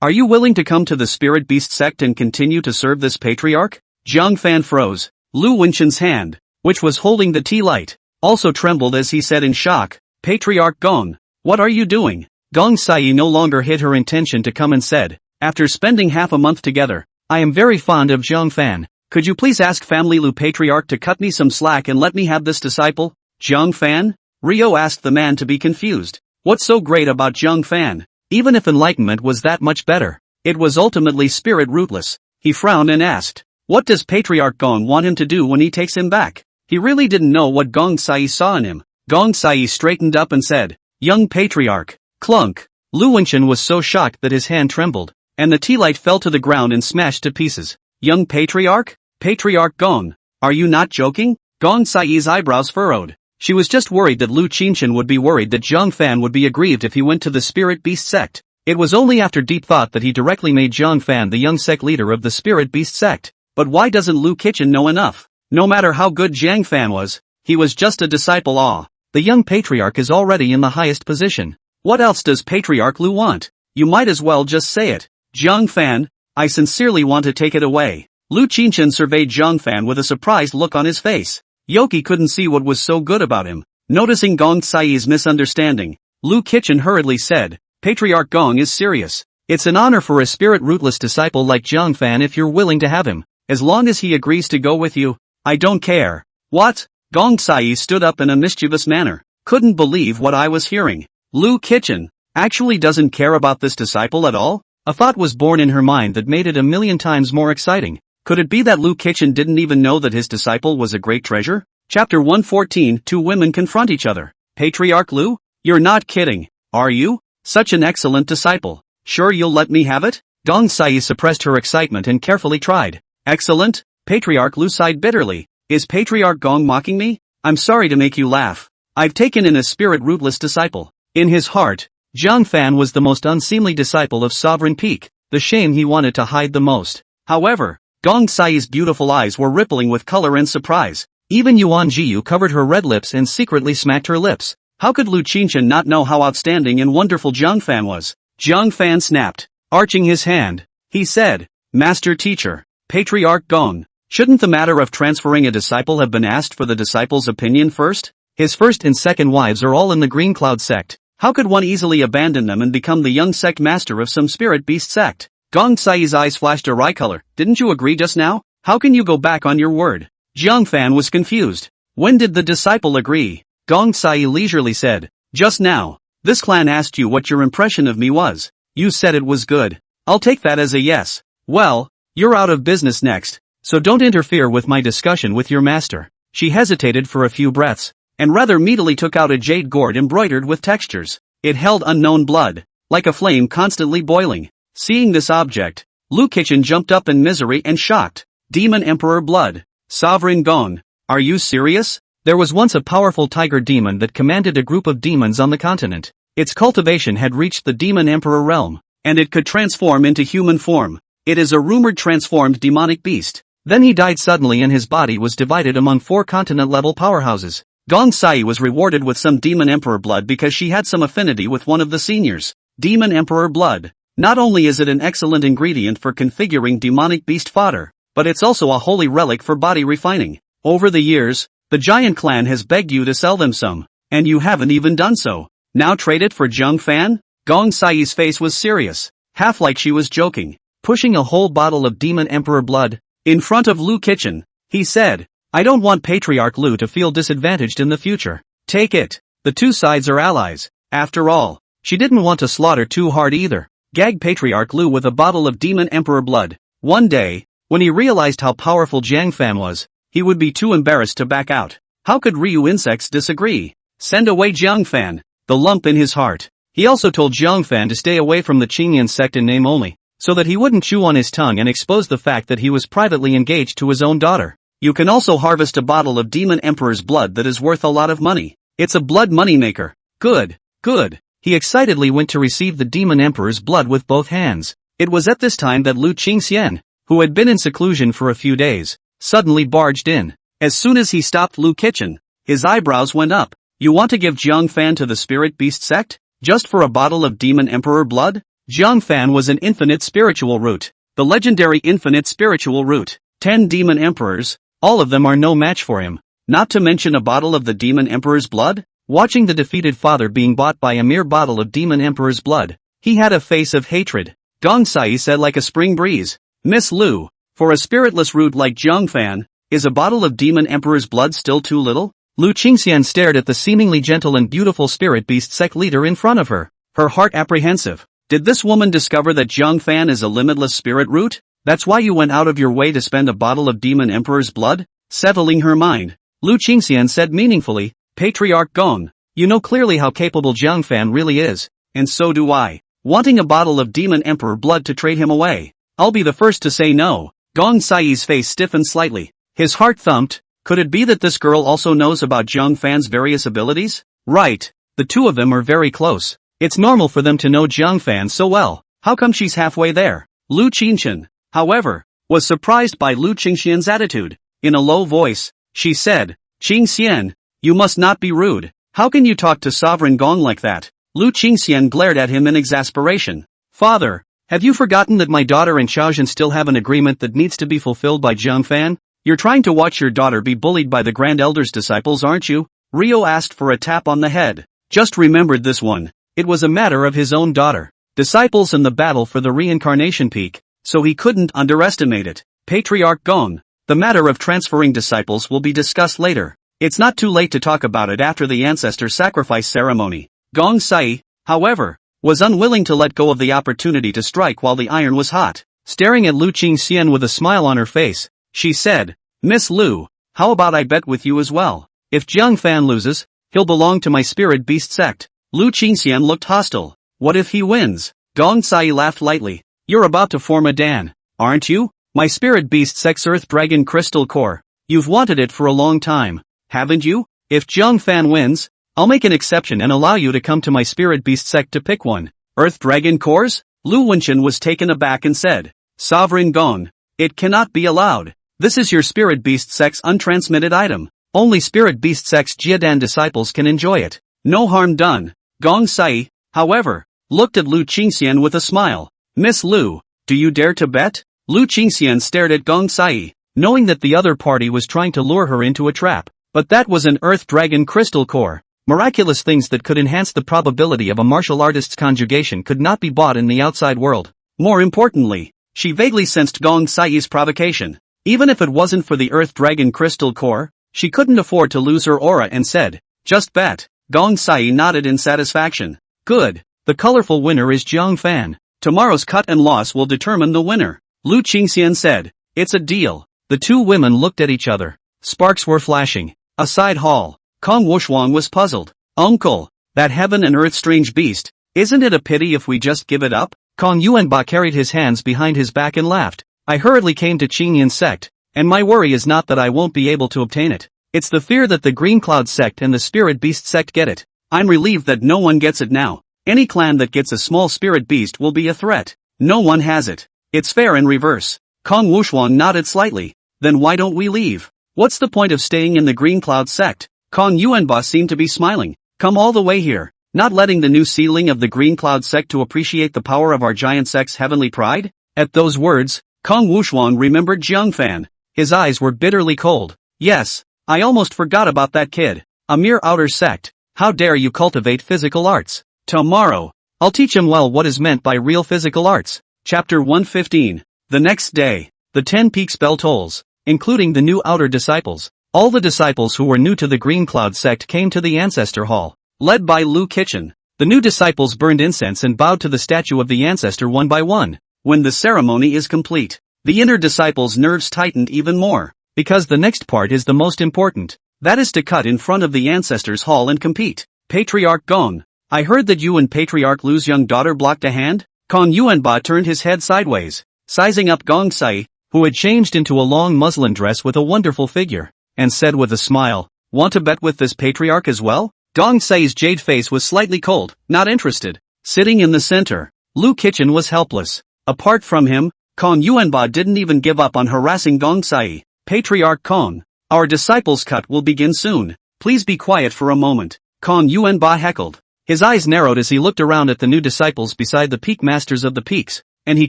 are you willing to come to the spirit beast sect and continue to serve this patriarch? Jiang Fan froze. Lu Wenchen's hand, which was holding the tea light, also trembled as he said in shock, Patriarch Gong, what are you doing? Gong Sai no longer hid her intention to come and said, after spending half a month together, I am very fond of Jiang Fan. Could you please ask Family Lu Patriarch to cut me some slack and let me have this disciple? Jiang Fan? Rio asked the man to be confused. What's so great about Jiang Fan? Even if enlightenment was that much better, it was ultimately spirit rootless. He frowned and asked, what does Patriarch Gong want him to do when he takes him back? He really didn't know what Gong Sai saw in him. Gong Sai straightened up and said, young patriarch. Clunk. Lu Wenchen was so shocked that his hand trembled, and the tea light fell to the ground and smashed to pieces. Young patriarch? Patriarch Gong. Are you not joking? Gong Sai's eyebrows furrowed. She was just worried that Lu Qinshan would be worried that Jiang Fan would be aggrieved if he went to the spirit beast sect. It was only after deep thought that he directly made Jiang Fan the young sect leader of the spirit beast sect. But why doesn't Lu Kitchen know enough? No matter how good Jiang Fan was, he was just a disciple. The young patriarch is already in the highest position. What else does Patriarch Lu want? You might as well just say it. Jiang Fan, I sincerely want to take it away. Lu Qinshan surveyed Jiang Fan with a surprised look on his face. Yoki couldn't see what was so good about him. Noticing Gong Sai's misunderstanding, Lu Kitchen hurriedly said, Patriarch Gong is serious. It's an honor for a spirit rootless disciple like Jiang Fan if you're willing to have him. As long as he agrees to go with you, I don't care. What? Gong Sai stood up in a mischievous manner. Couldn't believe what I was hearing. Lu Kitchen actually doesn't care about this disciple at all? A thought was born in her mind that made it a million times more exciting. Could it be that Lu Kitchen didn't even know that his disciple was a great treasure? Chapter 114. Two women confront each other. Patriarch Lu? You're not kidding, are you? Such an excellent disciple. Sure you'll let me have it? Gong Sai suppressed her excitement and carefully tried. Excellent? Patriarch Lu sighed bitterly. Is Patriarch Gong mocking me? I'm sorry to make you laugh. I've taken in a spirit rootless disciple. In his heart, Jiang Fan was the most unseemly disciple of Sovereign Peak, the shame he wanted to hide the most. However, Gong Sai's beautiful eyes were rippling with color and surprise. Even Yuan Jiu covered her red lips and secretly smacked her lips. How could Lu Qingqian not know how outstanding and wonderful Jiang Fan was? Jiang Fan snapped. Arching his hand, he said, Master Teacher, Patriarch Gong, shouldn't the matter of transferring a disciple have been asked for the disciple's opinion first? His first and second wives are all in the Green Cloud sect. How could one easily abandon them and become the young sect master of some spirit beast sect? Gong Sai's eyes flashed a wry color. Didn't you agree just now? How can you go back on your word? Jiang Fan was confused. When did the disciple agree? Gong Sai leisurely said. Just now. This clan asked you what your impression of me was. You said it was good. I'll take that as a yes. Well, you're out of business next, so don't interfere with my discussion with your master. She hesitated for a few breaths, and rather meatily took out a jade gourd embroidered with textures. It held unknown blood, like a flame constantly boiling. Seeing this object, Lu Qingqian jumped up in misery and shocked. Demon Emperor blood. Sovereign Gong, are you serious? There was once a powerful tiger demon that commanded a group of demons on the continent. Its cultivation had reached the Demon Emperor realm, and it could transform into human form. It is a rumored transformed demonic beast. Then he died suddenly and his body was divided among 4 continent-level powerhouses. Gong Sai was rewarded with some Demon Emperor blood because she had some affinity with one of the seniors. Demon Emperor blood. Not only is it an excellent ingredient for configuring demonic beast fodder, but it's also a holy relic for body refining. Over the years, the giant clan has begged you to sell them some, and you haven't even done so. Now trade it for Jiang Fan? Gong Sai's face was serious, half like she was joking. Pushing a whole bottle of Demon Emperor blood in front of Lu Qingqian, he said, I don't want Patriarch Lu to feel disadvantaged in the future. Take it. The two sides are allies. After all, she didn't want to slaughter too hard either. Gag Patriarch Lu with a bottle of Demon Emperor blood. One day, when he realized how powerful Jiang Fan was, he would be too embarrassed to back out. How could Ryu insects disagree? Send away Jiang Fan. The lump in his heart. He also told Jiang Fan to stay away from the Qingyan sect in name only, so that he wouldn't chew on his tongue and expose the fact that he was privately engaged to his own daughter. You can also harvest a bottle of Demon Emperor's blood that is worth a lot of money. It's a blood moneymaker. Good, good. He excitedly went to receive the Demon Emperor's blood with both hands. It was at this time that Lu Qingxian, who had been in seclusion for a few days, suddenly barged in. As soon as he stopped Lu Qingqian, his eyebrows went up. You want to give Jiang Fan to the Spirit Beast sect? Just for a bottle of Demon Emperor blood? Jiang Fan was an infinite spiritual root. The legendary infinite spiritual root. 10 Demon Emperors, all of them are no match for him. Not to mention a bottle of the Demon Emperor's blood? Watching the defeated father being bought by a mere bottle of Demon Emperor's blood, he had a face of hatred. Gong Sai said like a spring breeze. Miss Lu, for a spiritless root like Jiang Fan, is a bottle of Demon Emperor's blood still too little? Lu Qingxian stared at the seemingly gentle and beautiful spirit beast sect leader in front of her, her heart apprehensive. Did this woman discover that Jiang Fan is a limitless spirit root? That's why you went out of your way to spend a bottle of Demon Emperor's blood? Settling her mind, Lu Qingxian said meaningfully, Patriarch Gong, you know clearly how capable Jiang Fan really is, and so do I. Wanting a bottle of Demon Emperor blood to trade him away, I'll be the first to say no. Gong Sai's face stiffened slightly. His heart thumped. Could it be that this girl also knows about Jiang Fan's various abilities? Right, the two of them are very close. It's normal for them to know Jiang Fan so well. How come she's halfway there? Lu Qingqian, however, was surprised by Lu Qingxian's attitude. In a low voice, she said, Qingxian, you must not be rude. How can you talk to Sovereign Gong like that? Lu Qingxian glared at him in exasperation. Father, have you forgotten that my daughter and Xiaojun still have an agreement that needs to be fulfilled by Jiang Fan? You're trying to watch your daughter be bullied by the Grand Elder's disciples, aren't you? Rio asked for a tap on the head. Just remembered this one. It was a matter of his own daughter. Disciples and the battle for the reincarnation peak, so he couldn't underestimate it. Patriarch Gong, the matter of transferring disciples will be discussed later. It's not too late to talk about it after the ancestor sacrifice ceremony. Gong Sai, however, was unwilling to let go of the opportunity to strike while the iron was hot. Staring at Lu Qingxian with a smile on her face, she said, Miss Lu, how about I bet with you as well? If Jiang Fan loses, He'll belong to my spirit beast sect. Lu Qingxian looked hostile. What if he wins? Gong Sai laughed lightly. You're about to form a Dan, aren't you? My spirit beast sect's Earth Dragon Crystal Core. You've wanted it for a long time, haven't you? If Jiang Fan wins, I'll make an exception and allow you to come to my spirit beast sect to pick one. Earth Dragon Cores? Lu Wenchen was taken aback and said, Sovereign Gong, it cannot be allowed. This is your spirit beast sect's untransmitted item. Only spirit beast sect's Jiedan disciples can enjoy it. No harm done. Gong Sai, however, looked at Lu Qingxian with a smile. Miss Lu, do you dare to bet? Lu Qingxian stared at Gong Sai, knowing that the other party was trying to lure her into a trap. But that was an Earth Dragon Crystal Core. Miraculous things that could enhance the probability of a martial artist's conjugation could not be bought in the outside world. More importantly, she vaguely sensed Gong Sai's provocation. Even if it wasn't for the Earth Dragon Crystal Core, she couldn't afford to lose her aura and said, just bet. Gong Sai nodded in satisfaction. Good. The colorful winner is Jiang Fan. Tomorrow's cut and loss will determine the winner. Lu Qingxian said, it's a deal. The two women looked at each other. Sparks were flashing. A side hall. Kong Wushuang was puzzled. Uncle, that heaven and earth strange beast, isn't it a pity if we just give it up? Kong Yuanba carried his hands behind his back and laughed. I hurriedly came to Qingyan sect, and my worry is not that I won't be able to obtain it. It's the fear that the Green Cloud sect and the Spirit Beast sect get it. I'm relieved that no one gets it now. Any clan that gets a small spirit beast will be a threat. No one has it. It's fair in reverse. Kong Wushuang nodded slightly. Then why don't we leave? What's the point of staying in the Green Cloud sect? Kong Yuanba seemed to be smiling. Come all the way here. Not letting the new seedling of the Green Cloud sect to appreciate the power of our giant sect's heavenly pride? At those words, Kong Wushuang remembered Jiang Fan. His eyes were bitterly cold. Yes, I almost forgot about that kid. A mere outer sect. How dare you cultivate physical arts? Tomorrow, I'll teach him well what is meant by real physical arts. Chapter 115. The next day, the 10 peaks bell tolls, including the new outer disciples. All the disciples who were new to the Green Cloud sect came to the Ancestor Hall, led by Lu Kitchen. The new disciples burned incense and bowed to the statue of the ancestor one by one. When the ceremony is complete, the inner disciples' nerves tightened even more, because the next part is the most important. That is to cut in front of the ancestors' hall and compete. Patriarch Gong, I heard that you and Patriarch Lu's young daughter blocked a hand? Kong Yuanba turned his head sideways, sizing up Gong Sai, who had changed into a long muslin dress with a wonderful figure, and said with a smile, want to bet with this patriarch as well? Gong Sai's jade face was slightly cold, not interested. Sitting in the center, Lu Kitchen was helpless. Apart from him, Kong Yuanba didn't even give up on harassing Gong Sai. Patriarch Kong, our disciples' cut will begin soon. Please be quiet for a moment. Kong Yuanba heckled. His eyes narrowed as he looked around at the new disciples beside the peak masters of the peaks, and he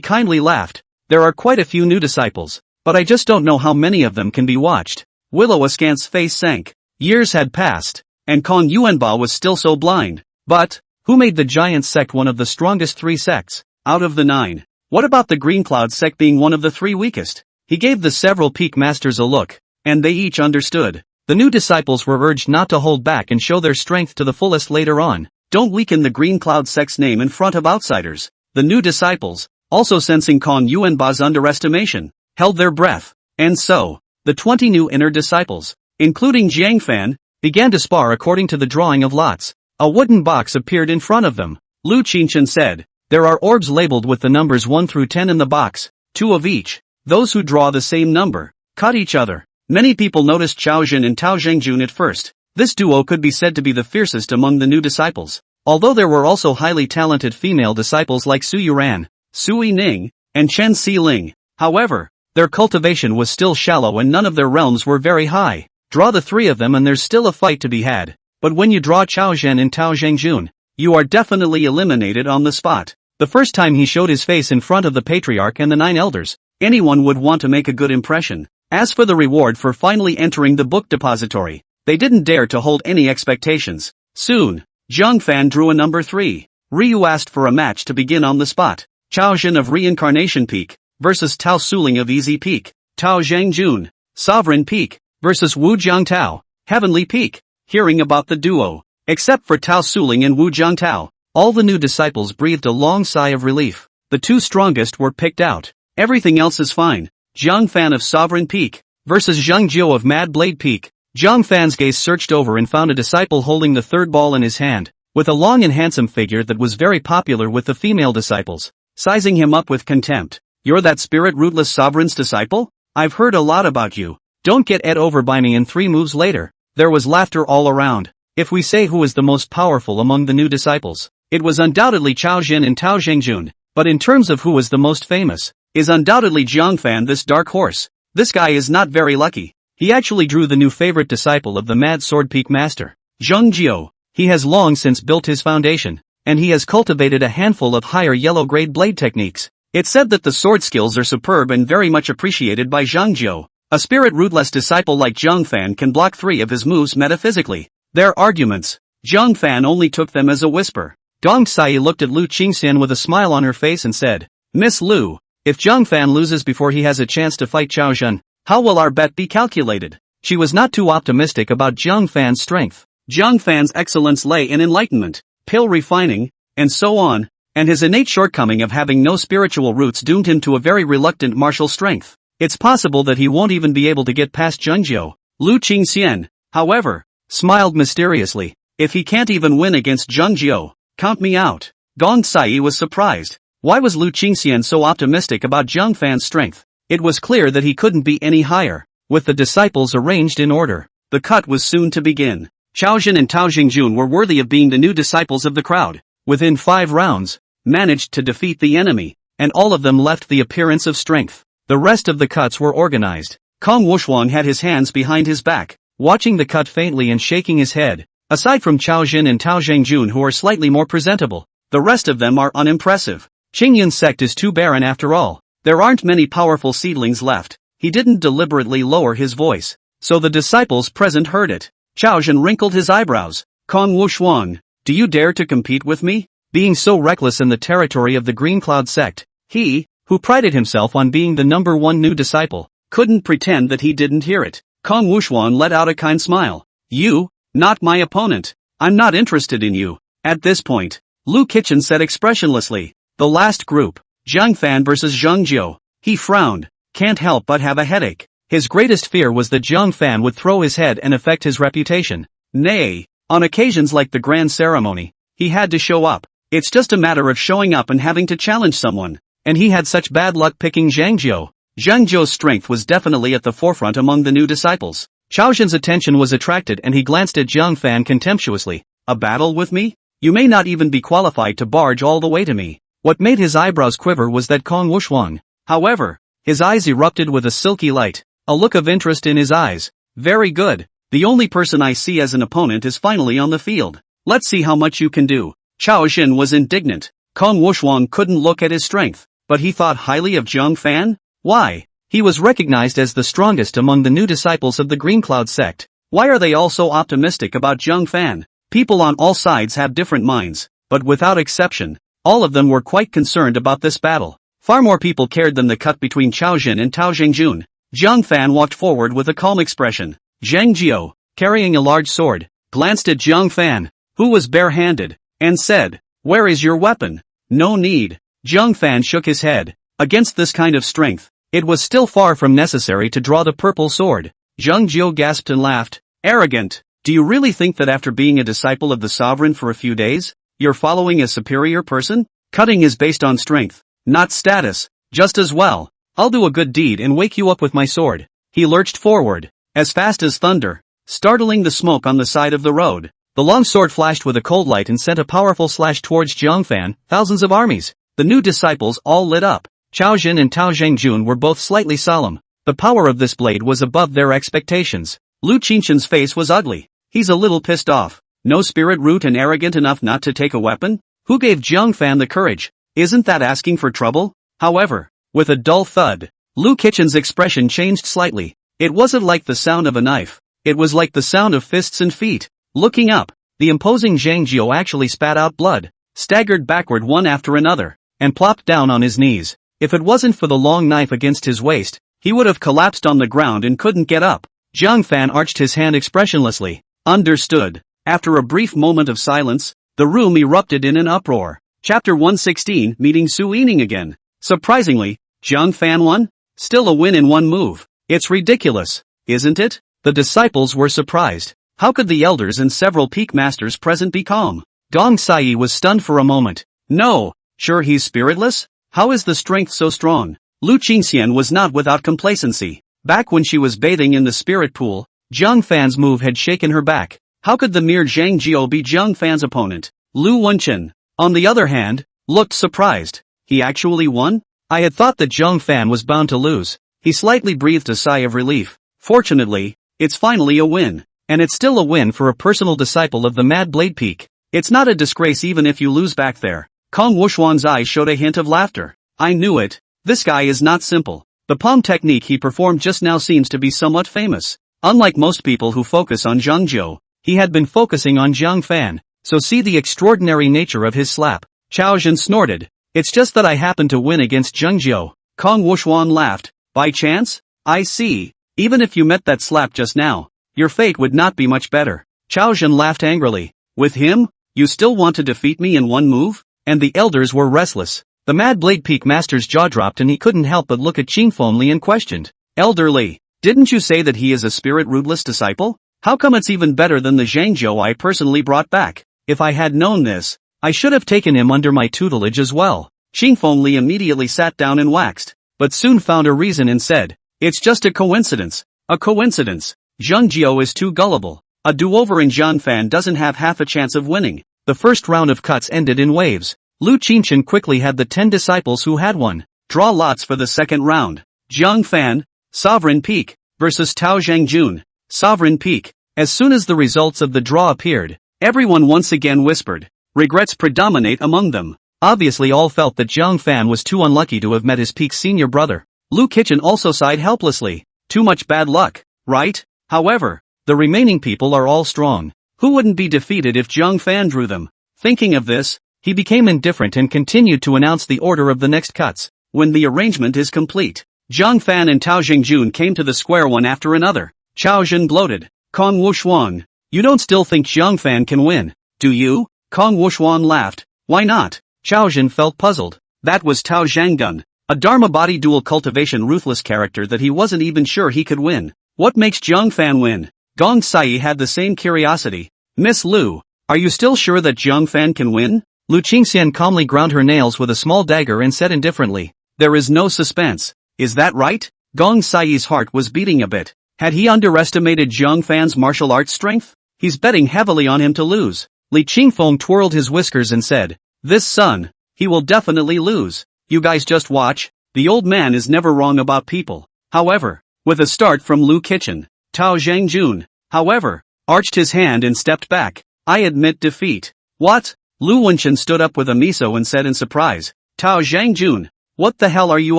kindly laughed. There are quite a few new disciples, but I just don't know how many of them can be watched. Willow Askant's face sank. Years had passed, and Kong Yuanba was still so blind. But, who made the giant sect one of the strongest 3 sects, out of the 9? What about the Green Cloud sect being one of the 3 weakest? He gave the several peak masters a look, and they each understood. The new disciples were urged not to hold back and show their strength to the fullest later on. Don't weaken the Green Cloud sect's name in front of outsiders. The new disciples, also sensing Kong Yuanba's underestimation, held their breath. And so, the 20 new inner disciples, including Jiang Fan, began to spar according to the drawing of lots. A wooden box appeared in front of them. Lu Qingchen said, there are orbs labeled with the numbers 1 through 10 in the box, 2 of each. Those who draw the same number, cut each other. Many people noticed Chao Jin and Tao Zhengjun at first. This duo could be said to be the fiercest among the new disciples. Although there were also highly talented female disciples like Su Yuran, Sui Ning, and Chen Xiling. However, their cultivation was still shallow and none of their realms were very high. Draw the 3 of them and there's still a fight to be had. But when you draw Chao Zhen and Tao Zhengjun, you are definitely eliminated on the spot. The first time he showed his face in front of the patriarch and the 9 elders, anyone would want to make a good impression. As for the reward for finally entering the book depository, they didn't dare to hold any expectations. Soon, Jiang Fan drew a number 3. Ryu asked for a match to begin on the spot. Chao Jin of Reincarnation Peak versus Tao Suling of Easy Peak. Tao Zhengjun, Sovereign Peak versus Wu Jiangtao, Heavenly Peak. Hearing about the duo, except for Tao Suling and Wu Jiangtao, all the new disciples breathed a long sigh of relief. The 2 strongest were picked out. Everything else is fine. Jiang Fan of Sovereign Peak versus Zhang Jiu of Mad Blade Peak. Zhang Fan's gaze searched over and found a disciple holding the third ball in his hand, with a long and handsome figure that was very popular with the female disciples, sizing him up with contempt. "You're that spirit-rootless sovereign's disciple? I've heard a lot about you. Don't get ed over by me." And 3 moves later, there was laughter all around. If we say who was the most powerful among the new disciples, it was undoubtedly Chao Jin and Tao Zhengjun, but in terms of who was the most famous, is undoubtedly Zhang Fan, this dark horse. This guy is not very lucky. He actually drew the new favorite disciple of the mad sword peak master, Zheng Jiu. He has long since built his foundation, and he has cultivated a handful of higher yellow-grade blade techniques. It's said that the sword skills are superb and very much appreciated by Zheng Jiu. A spirit-rootless disciple like Zhang Fan can block 3 of his moves metaphysically. Their arguments, Zhang Fan only took them as a whisper. Gong Sai looked at Lu Qingxian with a smile on her face and said, "Miss Lu, if Zhang Fan loses before he has a chance to fight Chao Jun, how will our bet be calculated?" She was not too optimistic about Zhang Fan's strength. Zhang Fan's excellence lay in enlightenment, pill refining, and so on, and his innate shortcoming of having no spiritual roots doomed him to a very reluctant martial strength. It's possible that he won't even be able to get past Zhengjiu. Lu Qingxian, however, smiled mysteriously. "If he can't even win against Zhengjiu, count me out." Gong Sai was surprised. Why was Lu Qingxian so optimistic about Zhang Fan's strength? It was clear that he couldn't be any higher. With the disciples arranged in order, the cut was soon to begin. Chao Jin and Tao Zhengjun were worthy of being the new disciples of the crowd. Within 5 rounds, managed to defeat the enemy, and all of them left the appearance of strength. The rest of the cuts were organized. Kong Wushuang had his hands behind his back, watching the cut faintly and shaking his head. Aside from Chao Jin and Tao Zhengjun, who are slightly more presentable, the rest of them are unimpressive. Qingyun's sect is too barren after all. There aren't many powerful seedlings left. He didn't deliberately lower his voice, so the disciples present heard it. Chao Jin wrinkled his eyebrows. "Kong Wushuang, do you dare to compete with me?" Being so reckless in the territory of the Green Cloud sect, he, who prided himself on being the #1 new disciple, couldn't pretend that he didn't hear it. Kong Wushuang let out a kind smile. "You, not my opponent. I'm not interested in you." At this point, Lu Kitchen said expressionlessly, "The last group, Zhang Fan versus Zheng Jiu." He frowned, can't help but have a headache. His greatest fear was that Zhang Fan would throw his head and affect his reputation. Nay, on occasions like the grand ceremony, he had to show up. It's just a matter of showing up and having to challenge someone. And he had such bad luck picking Zheng Jiu. Zheng Jiu's strength was definitely at the forefront among the new disciples. Chao Jin's attention was attracted and he glanced at Zhang Fan contemptuously. "A battle with me? You may not even be qualified to barge all the way to me." What made his eyebrows quiver was that Kong Wushuang, however, his eyes erupted with a silky light, a look of interest in his eyes. "Very good. The only person I see as an opponent is finally on the field. Let's see how much you can do." Chao Jin was indignant. Kong Wushuang couldn't look at his strength, but he thought highly of Zhang Fan? Why? He was recognized as the strongest among the new disciples of the Green Cloud sect. Why are they all so optimistic about Zhang Fan? People on all sides have different minds, but without exception, all of them were quite concerned about this battle. Far more people cared than the cut between Chao Jin and Tao Zhengjun. Zhang Fan walked forward with a calm expression. Zheng Jiu, carrying a large sword, glanced at Zhang Fan, who was bare-handed, and said, "Where is your weapon?" "No need." Zhang Fan shook his head. Against this kind of strength, it was still far from necessary to draw the purple sword. Zheng Jiu gasped and laughed. "Arrogant. Do you really think that after being a disciple of the sovereign for a few days, you're following a superior person? Cutting is based on strength, not status. Just as well, I'll do a good deed and wake you up with my sword." He lurched forward, as fast as thunder, startling the smoke on the side of the road. The long sword flashed with a cold light and sent a powerful slash towards Zhang Fan. Thousands of armies. The new disciples all lit up. Chao Jin and Tao Zhengjun were both slightly solemn. The power of this blade was above their expectations. Lu Qingxian's face was ugly. He's a little pissed off. No spirit root and arrogant enough not to take a weapon? Who gave Zhang Fan the courage? Isn't that asking for trouble? However, with a dull thud, Lu Qingxian's expression changed slightly. It wasn't like the sound of a knife. It was like the sound of fists and feet. Looking up, the imposing Zheng Jiu actually spat out blood, staggered backward one after another, and plopped down on his knees. If it wasn't for the long knife against his waist, he would have collapsed on the ground and couldn't get up. Zhang Fan arched his hand expressionlessly. Understood. After a brief moment of silence, the room erupted in an uproar. Chapter 116, meeting Su Yining again. Surprisingly, Zhang Fan won? Still a win in one move. It's ridiculous, isn't it? The disciples were surprised. How could the elders and several peak masters present be calm? Gong Sai was stunned for a moment. No, sure he's spiritless? How is the strength so strong? Lu Qingxian was not without complacency. Back when she was bathing in the spirit pool, Zhang Fan's move had shaken her back. How could the mere Zhang Jiao be Zhang Fan's opponent? Lu Wenchen, on the other hand, looked surprised. He actually won? I had thought that Zhang Fan was bound to lose. He slightly breathed a sigh of relief. Fortunately, it's finally a win. And it's still a win for a personal disciple of the Mad Blade Peak. It's not a disgrace even if you lose back there. Kong Wushuan's eyes showed a hint of laughter. I knew it. This guy is not simple. The palm technique he performed just now seems to be somewhat famous. Unlike most people who focus on Zhang Jiao, he had been focusing on Zhang Fan. So see the extraordinary nature of his slap. Chao Zhen snorted. It's just that I happened to win against Zhang Jiao. Kong Wushuan laughed. By chance? I see. Even if you met that slap just now, your fate would not be much better. Chao Zhen laughed angrily. With him? You still want to defeat me in one move? And the elders were restless. The Mad Blade Peak Master's jaw dropped and he couldn't help but look at Qingfeng Li and questioned. Elder Li, didn't you say that he is a spirit rootless disciple? How come it's even better than the Zhang Jiao I personally brought back? If I had known this, I should have taken him under my tutelage as well. Qingfeng Li immediately sat down and waxed, but soon found a reason and said, it's just a coincidence. A coincidence. Zhang Jiao is too gullible. A do-over in Zhang Fan doesn't have half a chance of winning. The first round of cuts ended in waves. Lu Qingchen quickly had the 10 disciples who had won draw lots for the second round. Zhang Fan, Sovereign Peak, versus Tao Zhangjun, Sovereign Peak. As soon as the results of the draw appeared, everyone once again whispered. Regrets predominate among them. Obviously all felt that Zhang Fan was too unlucky to have met his peak senior brother. Lu Qingchen also sighed helplessly. Too much bad luck, right? However, the remaining people are all strong. Who wouldn't be defeated if Zhang Fan drew them? Thinking of this, he became indifferent and continued to announce the order of the next cuts. When the arrangement is complete, Zhang Fan and Tao Zhangjun came to the square one after another. Chao Zhen gloated. Kong Wushuan, you don't still think Zhang Fan can win, do you? Kong Wushuan laughed. Why not? Chao Zhen felt puzzled. That was Tao Zhanggun, a Dharma body dual cultivation ruthless character that he wasn't even sure he could win. What makes Zhang Fan win? Gong Sai had the same curiosity. Miss Lu, are you still sure that Zhang Fan can win? Lu Qingxian calmly ground her nails with a small dagger and said indifferently. There is no suspense. Is that right? Gong Sai's heart was beating a bit. Had he underestimated Zhang Fan's martial arts strength? He's betting heavily on him to lose. Li Qingfeng twirled his whiskers and said, this son, he will definitely lose. You guys just watch. The old man is never wrong about people. However, with a start from Lu Qingchen, Tao Zhangjun, however, arched his hand and stepped back. I admit defeat. What? Lu Wenchen stood up with a miso and said in surprise. Tao Zhangjun, what the hell are you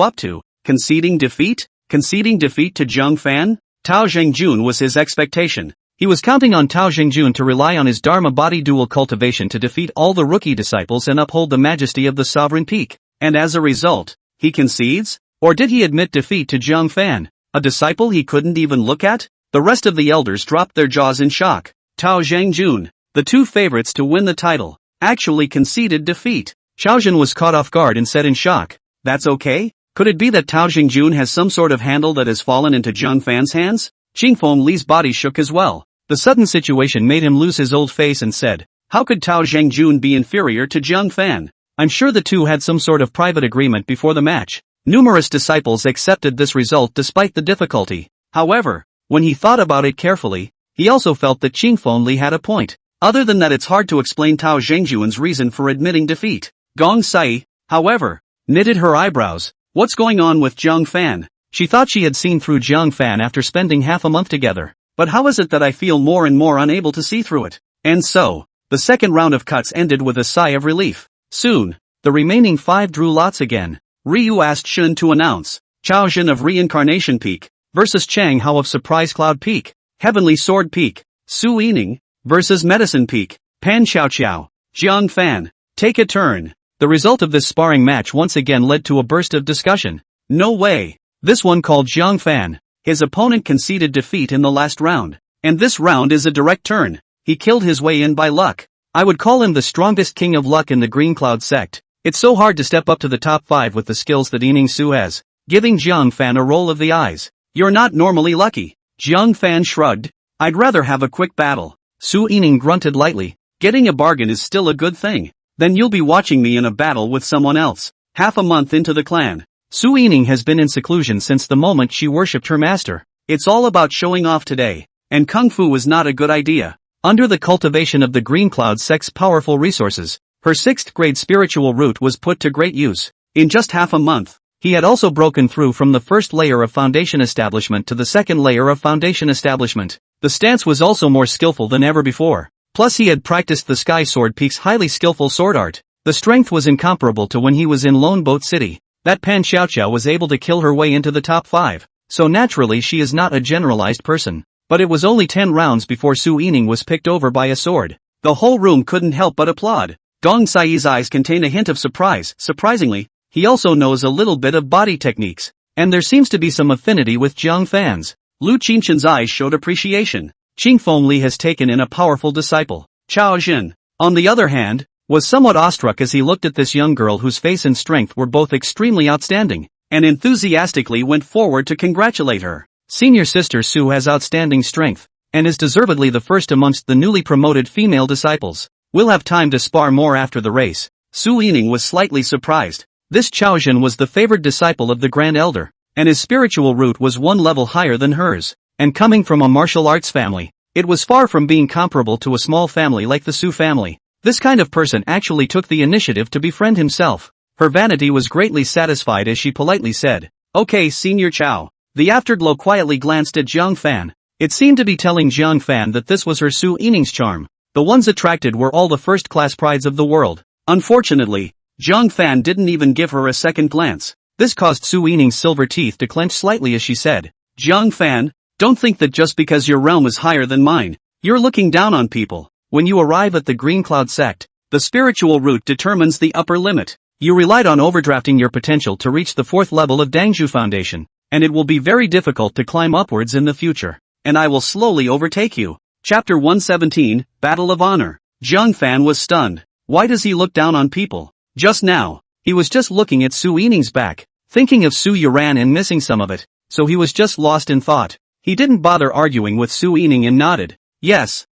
up to? Conceding defeat? Conceding defeat to Zhang Fan? Tao Zhangjun was his expectation. He was counting on Tao Zhangjun to rely on his Dharma body dual cultivation to defeat all the rookie disciples and uphold the majesty of the Sovereign Peak. And as a result, he concedes? Or did he admit defeat to Zhang Fan, a disciple he couldn't even look at? The rest of the elders dropped their jaws in shock. Tao Zhangjun, the two favorites to win the title, actually conceded defeat. Chao Zhen was caught off guard and said in shock, that's okay? Could it be that Tao Zhangjun has some sort of handle that has fallen into Zhang Fan's hands? Qingfeng Li's body shook as well. The sudden situation made him lose his old face and said, how could Tao Zhangjun be inferior to Zhang Fan? I'm sure the two had some sort of private agreement before the match. Numerous disciples accepted this result despite the difficulty. However, when he thought about it carefully, he also felt that Qingfeng Li had a point. Other than that, it's hard to explain Tao Zhangjun's reason for admitting defeat. Gong Sai, however, knitted her eyebrows. What's going on with Zhang Fan? She thought she had seen through Zhang Fan after spending half a month together. But how is it that I feel more and more unable to see through it? And so, the second round of cuts ended with a sigh of relief. Soon, the remaining 5 drew lots again. Ryu asked Shun to announce. Chao Zhen of Reincarnation Peak versus Chang Hao of Surprise Cloud Peak. Heavenly Sword Peak. Su Yining versus Medicine Peak. Pan Xiaoqiao. Zhang Fan. Take a turn. The result of this sparring match once again led to a burst of discussion. No way. This one called Zhang Fan. His opponent conceded defeat in the last round. And this round is a direct turn. He killed his way in by luck. I would call him the strongest king of luck in the Green Cloud sect. It's so hard to step up to the top 5 with the skills that Yining Su has. Giving Zhang Fan a roll of the eyes. You're not normally lucky. Jiang Fan shrugged. I'd rather have a quick battle. Su Yining grunted lightly. Getting a bargain is still a good thing. Then you'll be watching me in a battle with someone else. Half a month into the clan, Su Yining has been in seclusion since the moment she worshipped her master. It's all about showing off today. And Kung Fu was not a good idea. Under the cultivation of the Green Cloud sect's powerful resources, her 6th grade spiritual root was put to great use. In just half a month, he had also broken through from the first layer of foundation establishment to the second layer of foundation establishment. The stance was also more skillful than ever before. Plus he had practiced the Sky Sword Peak's highly skillful sword art. The strength was incomparable to when he was in Lone Boat City. That Pan Xiaoqiao was able to kill her way into the top 5. So naturally she is not a generalized person. But it was only 10 rounds before Su Yining was picked over by a sword. The whole room couldn't help but applaud. Gong Sai's eyes contain a hint of surprise. Surprisingly, he also knows a little bit of body techniques. And there seems to be some affinity with Jiang Fan's. Lu Qingshan's eyes showed appreciation. Qing Fengli has taken in a powerful disciple. Chao Jin, on the other hand, was somewhat awestruck as he looked at this young girl whose face and strength were both extremely outstanding, and enthusiastically went forward to congratulate her. Senior sister Su has outstanding strength, and is deservedly the first amongst the newly promoted female disciples. We'll have time to spar more after the race. Su Yining was slightly surprised. This Chao Jin was the favored disciple of the Grand Elder, and his spiritual root was one level higher than hers. And coming from a martial arts family, it was far from being comparable to a small family like the Su family. This kind of person actually took the initiative to befriend himself. Her vanity was greatly satisfied as she politely said, "Okay, Senior Chao." The afterglow quietly glanced at Jiang Fan. It seemed to be telling Jiang Fan that this was her Su Yining's charm. The ones attracted were all the first-class prides of the world. Unfortunately, Jiang Fan didn't even give her a second glance. This caused Su Yining's silver teeth to clench slightly as she said, "Jiang Fan, don't think that just because your realm is higher than mine, you're looking down on people. When you arrive at the Green Cloud sect, the spiritual root determines the upper limit. You relied on overdrafting your potential to reach the 4th level of Dangzhu Foundation, and it will be very difficult to climb upwards in the future. And I will slowly overtake you." Chapter 117, Battle of Honor. Jiang Fan was stunned. Why does he look down on people? Just now, he was just looking at Su Yining's back, thinking of Su Yuran and missing some of it, so he was just lost in thought. He didn't bother arguing with Su Yining and nodded. Yes,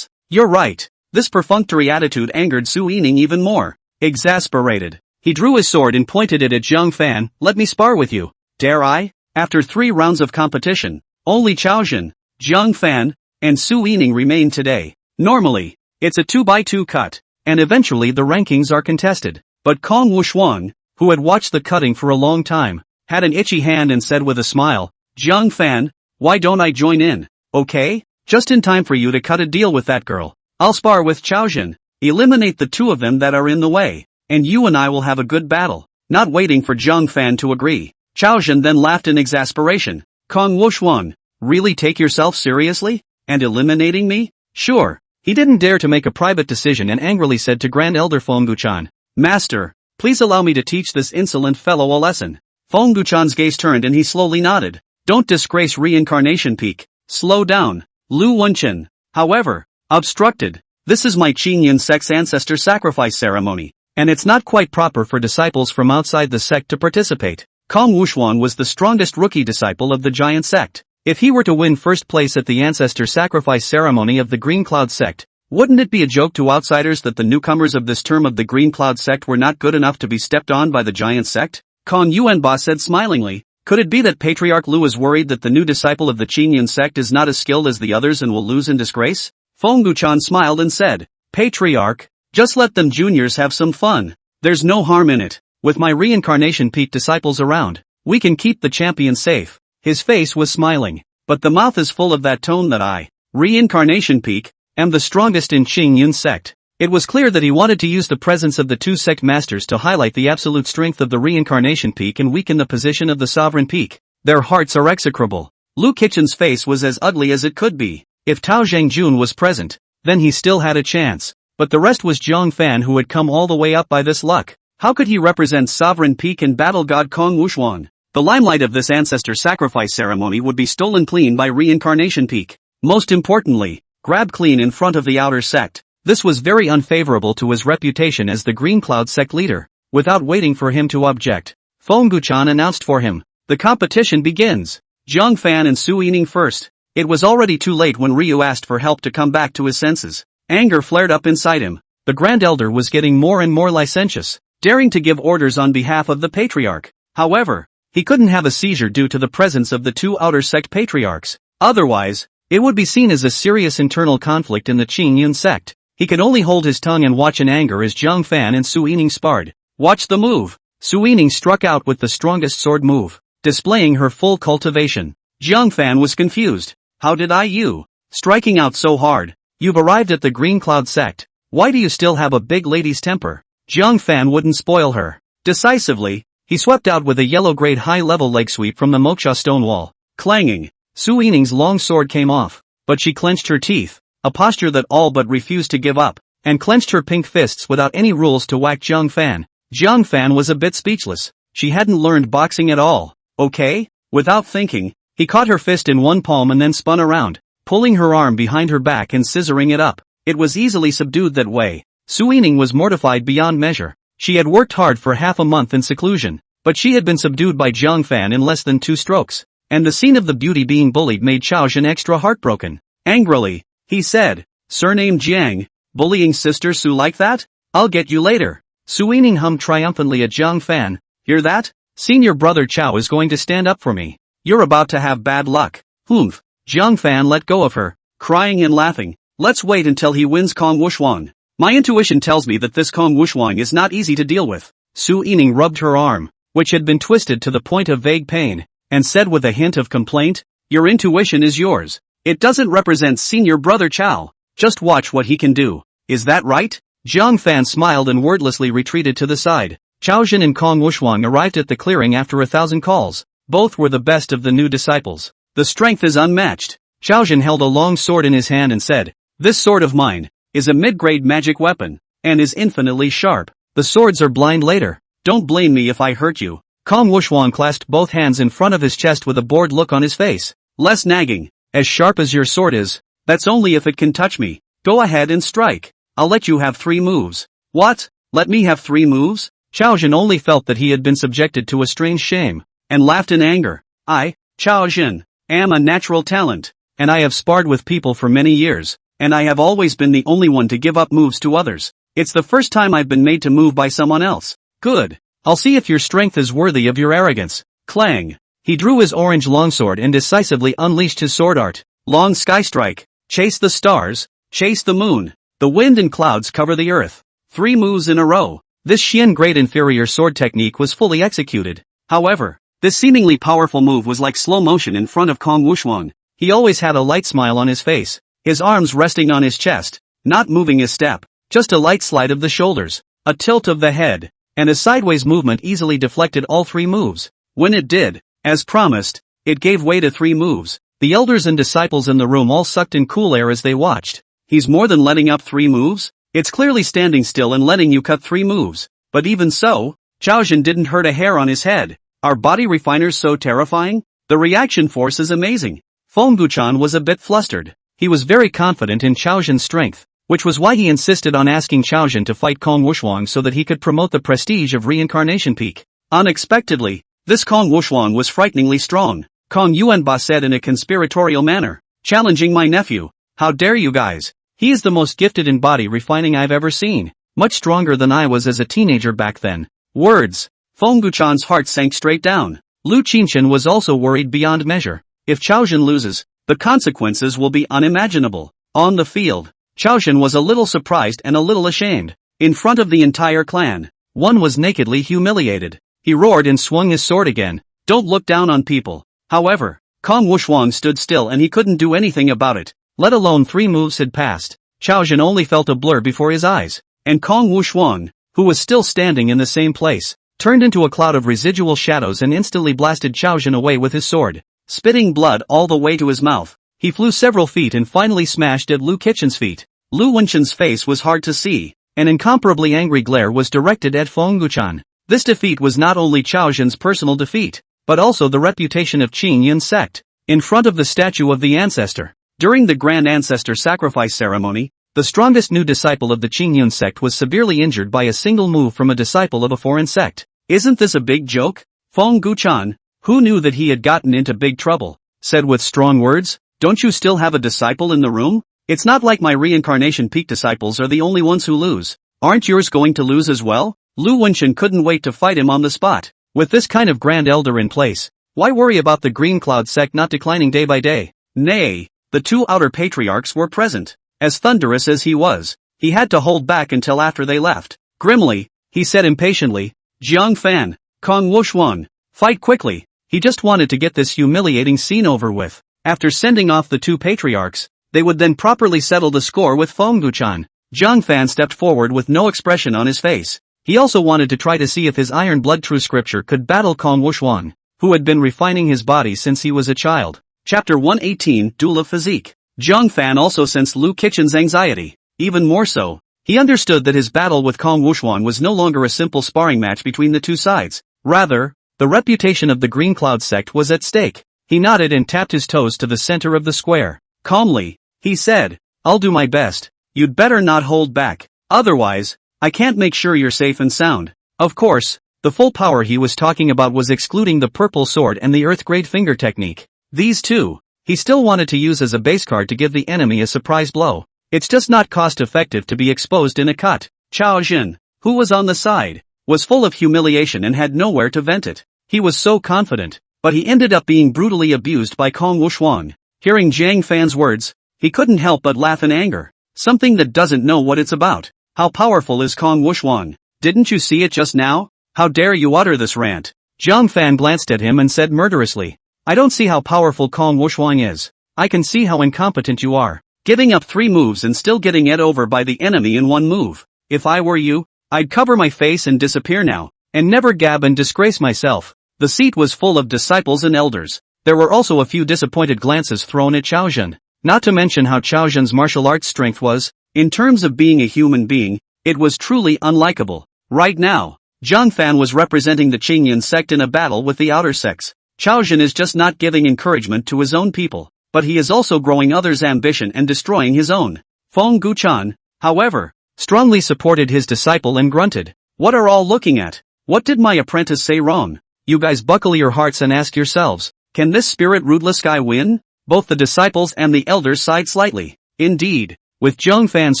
you're right. This perfunctory attitude angered Su Yining even more. Exasperated, he drew his sword and pointed it at Jiang Fan. "Let me spar with you. Dare I?" After 3 rounds of competition, only Chao Jin, Jiang Fan, and Su Yining remained today. Normally, it's a 2-by-2 cut, and eventually the rankings are contested. But Kong Wushuang, who had watched the cutting for a long time, had an itchy hand and said with a smile, "Jiang Fan, why don't I join in? Okay? Just in time for you to cut a deal with that girl. I'll spar with Chao Jin, eliminate the 2 of them that are in the way, and you and I will have a good battle." Not waiting for Jiang Fan to agree, Chao Jin then laughed in exasperation. "Kong Wushuang, really take yourself seriously? And eliminating me? Sure." He didn't dare to make a private decision and angrily said to Grand Elder Fengguchan, "Master, please allow me to teach this insolent fellow a lesson." Fengguchan's gaze turned and he slowly nodded. "Don't disgrace Reincarnation Peak. Slow down." Lu Wenchen, however, obstructed. "This is my Qingyun sect's ancestor sacrifice ceremony, and it's not quite proper for disciples from outside the sect to participate." Kong Wushuang was the strongest rookie disciple of the giant sect. If he were to win first place at the ancestor sacrifice ceremony of the Green Cloud sect, wouldn't it be a joke to outsiders that the newcomers of this term of the Green Cloud sect were not good enough to be stepped on by the giant sect? Kong Yuanba said smilingly, "Could it be that Patriarch Lu is worried that the new disciple of the Qingyun sect is not as skilled as the others and will lose in disgrace?" Fengguchan smiled and said, "Patriarch, just let them juniors have some fun. There's no harm in it. With my Reincarnation Peak disciples around, we can keep the champion safe." His face was smiling, but the mouth is full of that tone that I, Reincarnation Peak, am the strongest in Qingyun sect. It was clear that he wanted to use the presence of the 2 sect masters to highlight the absolute strength of the Reincarnation Peak and weaken the position of the Sovereign Peak. Their hearts are execrable. Lu Kitchen's face was as ugly as it could be. If Tao Zhangjun was present, then he still had a chance. But the rest was Jiang Fan who had come all the way up by this luck. How could he represent Sovereign Peak and battle god Kong Wushuang? The limelight of this ancestor sacrifice ceremony would be stolen clean by Reincarnation Peak. Most importantly, grabbed clean in front of the outer sect. This was very unfavorable to his reputation as the Green Cloud sect leader. Without waiting for him to object, Fengguchan announced for him, "The competition begins." Zhang Fan and Su Yining first. It was already too late when Ryu asked for help to come back to his senses. Anger flared up inside him. The Grand Elder was getting more and more licentious, daring to give orders on behalf of the Patriarch. However, he couldn't have a seizure due to the presence of the two outer sect patriarchs. Otherwise, it would be seen as a serious internal conflict in the Qing Yun sect. He could only hold his tongue and watch in anger as Zhang Fan and Su Yining sparred. Watch the move. Su Yining struck out with the strongest sword move, displaying her full cultivation. Zhang Fan was confused. How did you? Striking out so hard. You've arrived at the Green Cloud sect. Why do you still have a big lady's temper? Zhang Fan wouldn't spoil her. Decisively, he swept out with a yellow grade high-level leg sweep from the moksha stone wall. Clanging, Su Yining's long sword came off, but she clenched her teeth, a posture that all but refused to give up, and clenched her pink fists without any rules to whack Zhang Fan. Zhang Fan was a bit speechless. She hadn't learned boxing at all. Okay? Without thinking, he caught her fist in one palm and then spun around, pulling her arm behind her back and scissoring it up. It was easily subdued that way. Su Yining was mortified beyond measure. She had worked hard for half a month in seclusion, but she had been subdued by Zhang Fan in less than 2 strokes. And the scene of the beauty being bullied made Chao Jin extra heartbroken. Angrily, he said, "Surname Jiang, bullying sister Su like that? I'll get you later." Su Yining hummed triumphantly at Zhang Fan. "Hear that? Senior brother Chao is going to stand up for me. You're about to have bad luck." Humph. Zhang Fan let go of her, crying and laughing. "Let's wait until he wins Kong Wushuang. My intuition tells me that this Kong Wushuang is not easy to deal with." Su Yining rubbed her arm, which had been twisted to the point of vague pain, and said with a hint of complaint, "Your intuition is yours. It doesn't represent senior brother Chao. Just watch what he can do. Is that right?" Zhang Fan smiled and wordlessly retreated to the side. Chao Jin and Kong Wushuang arrived at the clearing after 1,000 calls. Both were the best of the new disciples. The strength is unmatched. Chao Jin held a long sword in his hand and said, "This sword of mine is a mid-grade magic weapon, and is infinitely sharp. The swords are blind later. Don't blame me if I hurt you." Kong Wushuang clasped both hands in front of his chest with a bored look on his face. "Less nagging. As sharp as your sword is, that's only if it can touch me. Go ahead and strike. I'll let you have 3 moves." "What? Let me have 3 moves?" Chao Jin only felt that he had been subjected to a strange shame, and laughed in anger. "I, Chao Jin, am a natural talent, and I have sparred with people for many years, and I have always been the only one to give up moves to others. It's the first time I've been made to move by someone else. Good. I'll see if your strength is worthy of your arrogance." Clang. He drew his orange longsword and decisively unleashed his sword art. Long sky strike. Chase the stars. Chase the moon. The wind and clouds cover the earth. 3 moves in a row. This Xian grade inferior sword technique was fully executed. However, this seemingly powerful move was like slow motion in front of Kong Wushuang. He always had a light smile on his face, his arms resting on his chest, not moving a step, just a light slide of the shoulders, a tilt of the head, and a sideways movement easily deflected all 3 moves. When it did, as promised, it gave way to 3 moves. The elders and disciples in the room all sucked in cool air as they watched. He's more than letting up 3 moves? It's clearly standing still and letting you cut 3 moves. But even so, Chao Jin didn't hurt a hair on his head. Are body refiners so terrifying? The reaction force is amazing. Feng Guchan was a bit flustered. He was very confident in Chao Jin's strength, which was why he insisted on asking Chao Jin to fight Kong Wushuang so that he could promote the prestige of Reincarnation Peak. Unexpectedly, this Kong Wushuang was frighteningly strong. Kong Yuanba said in a conspiratorial manner, "Challenging my nephew. How dare you guys? He is the most gifted in body refining I've ever seen. Much stronger than I was as a teenager back then." Words. Feng Guchan's heart sank straight down. Lu Qinchen was also worried beyond measure. If Chao Jin loses, the consequences will be unimaginable. On the field, Chao Jin was a little surprised and a little ashamed. In front of the entire clan, one was nakedly humiliated. He roared and swung his sword again. "Don't look down on people." However, Kong Wushuang stood still and he couldn't do anything about it. Let alone 3 moves had passed. Chao Jin only felt a blur before his eyes, and Kong Wushuang, who was still standing in the same place, turned into a cloud of residual shadows and instantly blasted Chao Jin away with his sword. Spitting blood all the way to his mouth, he flew several feet and finally smashed at Lu Qichen's feet. Lu Wenchen's face was hard to see. An incomparably angry glare was directed at Feng Guchan. This defeat was not only Chao Jin's personal defeat, but also the reputation of Qing Yun sect. In front of the statue of the ancestor, during the Grand Ancestor Sacrifice Ceremony, the strongest new disciple of the Qing Yun sect was severely injured by a single move from a disciple of a foreign sect. Isn't this a big joke? Feng Guchan, who knew that he had gotten into big trouble, said with strong words, "Don't you still have a disciple in the room? It's not like my reincarnation peak disciples are the only ones who lose. Aren't yours going to lose as well?" Lu Wenchen couldn't wait to fight him on the spot. With this kind of grand elder in place, why worry about the Green Cloud sect not declining day by day? Nay, the two outer patriarchs were present. As thunderous as he was, he had to hold back until after they left. Grimly, he said impatiently, "Jiang Fan, Kong Wushuan, fight quickly." He just wanted to get this humiliating scene over with. After sending off the two patriarchs, they would then properly settle the score with Feng Guchan. Jiang Fan stepped forward with no expression on his face. He also wanted to try to see if his iron blood true scripture could battle Kong Wushuan, who had been refining his body since he was a child. Chapter 118, Duel of Physique. Jiang Fan also sensed Lu Qichen's anxiety. Even more so, he understood that his battle with Kong Wushuan was no longer a simple sparring match between the two sides. Rather, the reputation of the Green Cloud sect was at stake. He nodded and tapped his toes to the center of the square. Calmly, he said, "I'll do my best. You'd better not hold back. Otherwise, I can't make sure you're safe and sound." Of course, the full power he was talking about was excluding the purple sword and the earth-grade finger technique. These two, he still wanted to use as a base card to give the enemy a surprise blow. It's just not cost-effective to be exposed in a cut. Chao Jin, who was on the side, was full of humiliation and had nowhere to vent it. He was so confident, but he ended up being brutally abused by Kong Wushuan. Hearing Jiang Fan's words, he couldn't help but laugh in anger. Something that doesn't know what it's about. How powerful is Kong Wushuan? Didn't you see it just now? How dare you utter this rant? Jiang Fan glanced at him and said murderously, "I don't see how powerful Kong Wushuan is. I can see how incompetent you are. Giving up 3 moves and still getting it over by the enemy in 1 move. If I were you, I'd cover my face and disappear now, and never gab and disgrace myself." The seat was full of disciples and elders. There were also a few disappointed glances thrown at Chao Jin. Not to mention how Chao Jin's martial arts strength was, in terms of being a human being, it was truly unlikable. Right now, Jiang Fan was representing the Qingyan sect in a battle with the outer sects. Chao Jin is just not giving encouragement to his own people, but he is also growing others' ambition and destroying his own. Feng Guchan, however, strongly supported his disciple and grunted, "What are all looking at? What did my apprentice say wrong? You guys buckle your hearts and ask yourselves, can this spirit rootless guy win?" Both the disciples and the elders sighed slightly. Indeed, with Jiang Fan's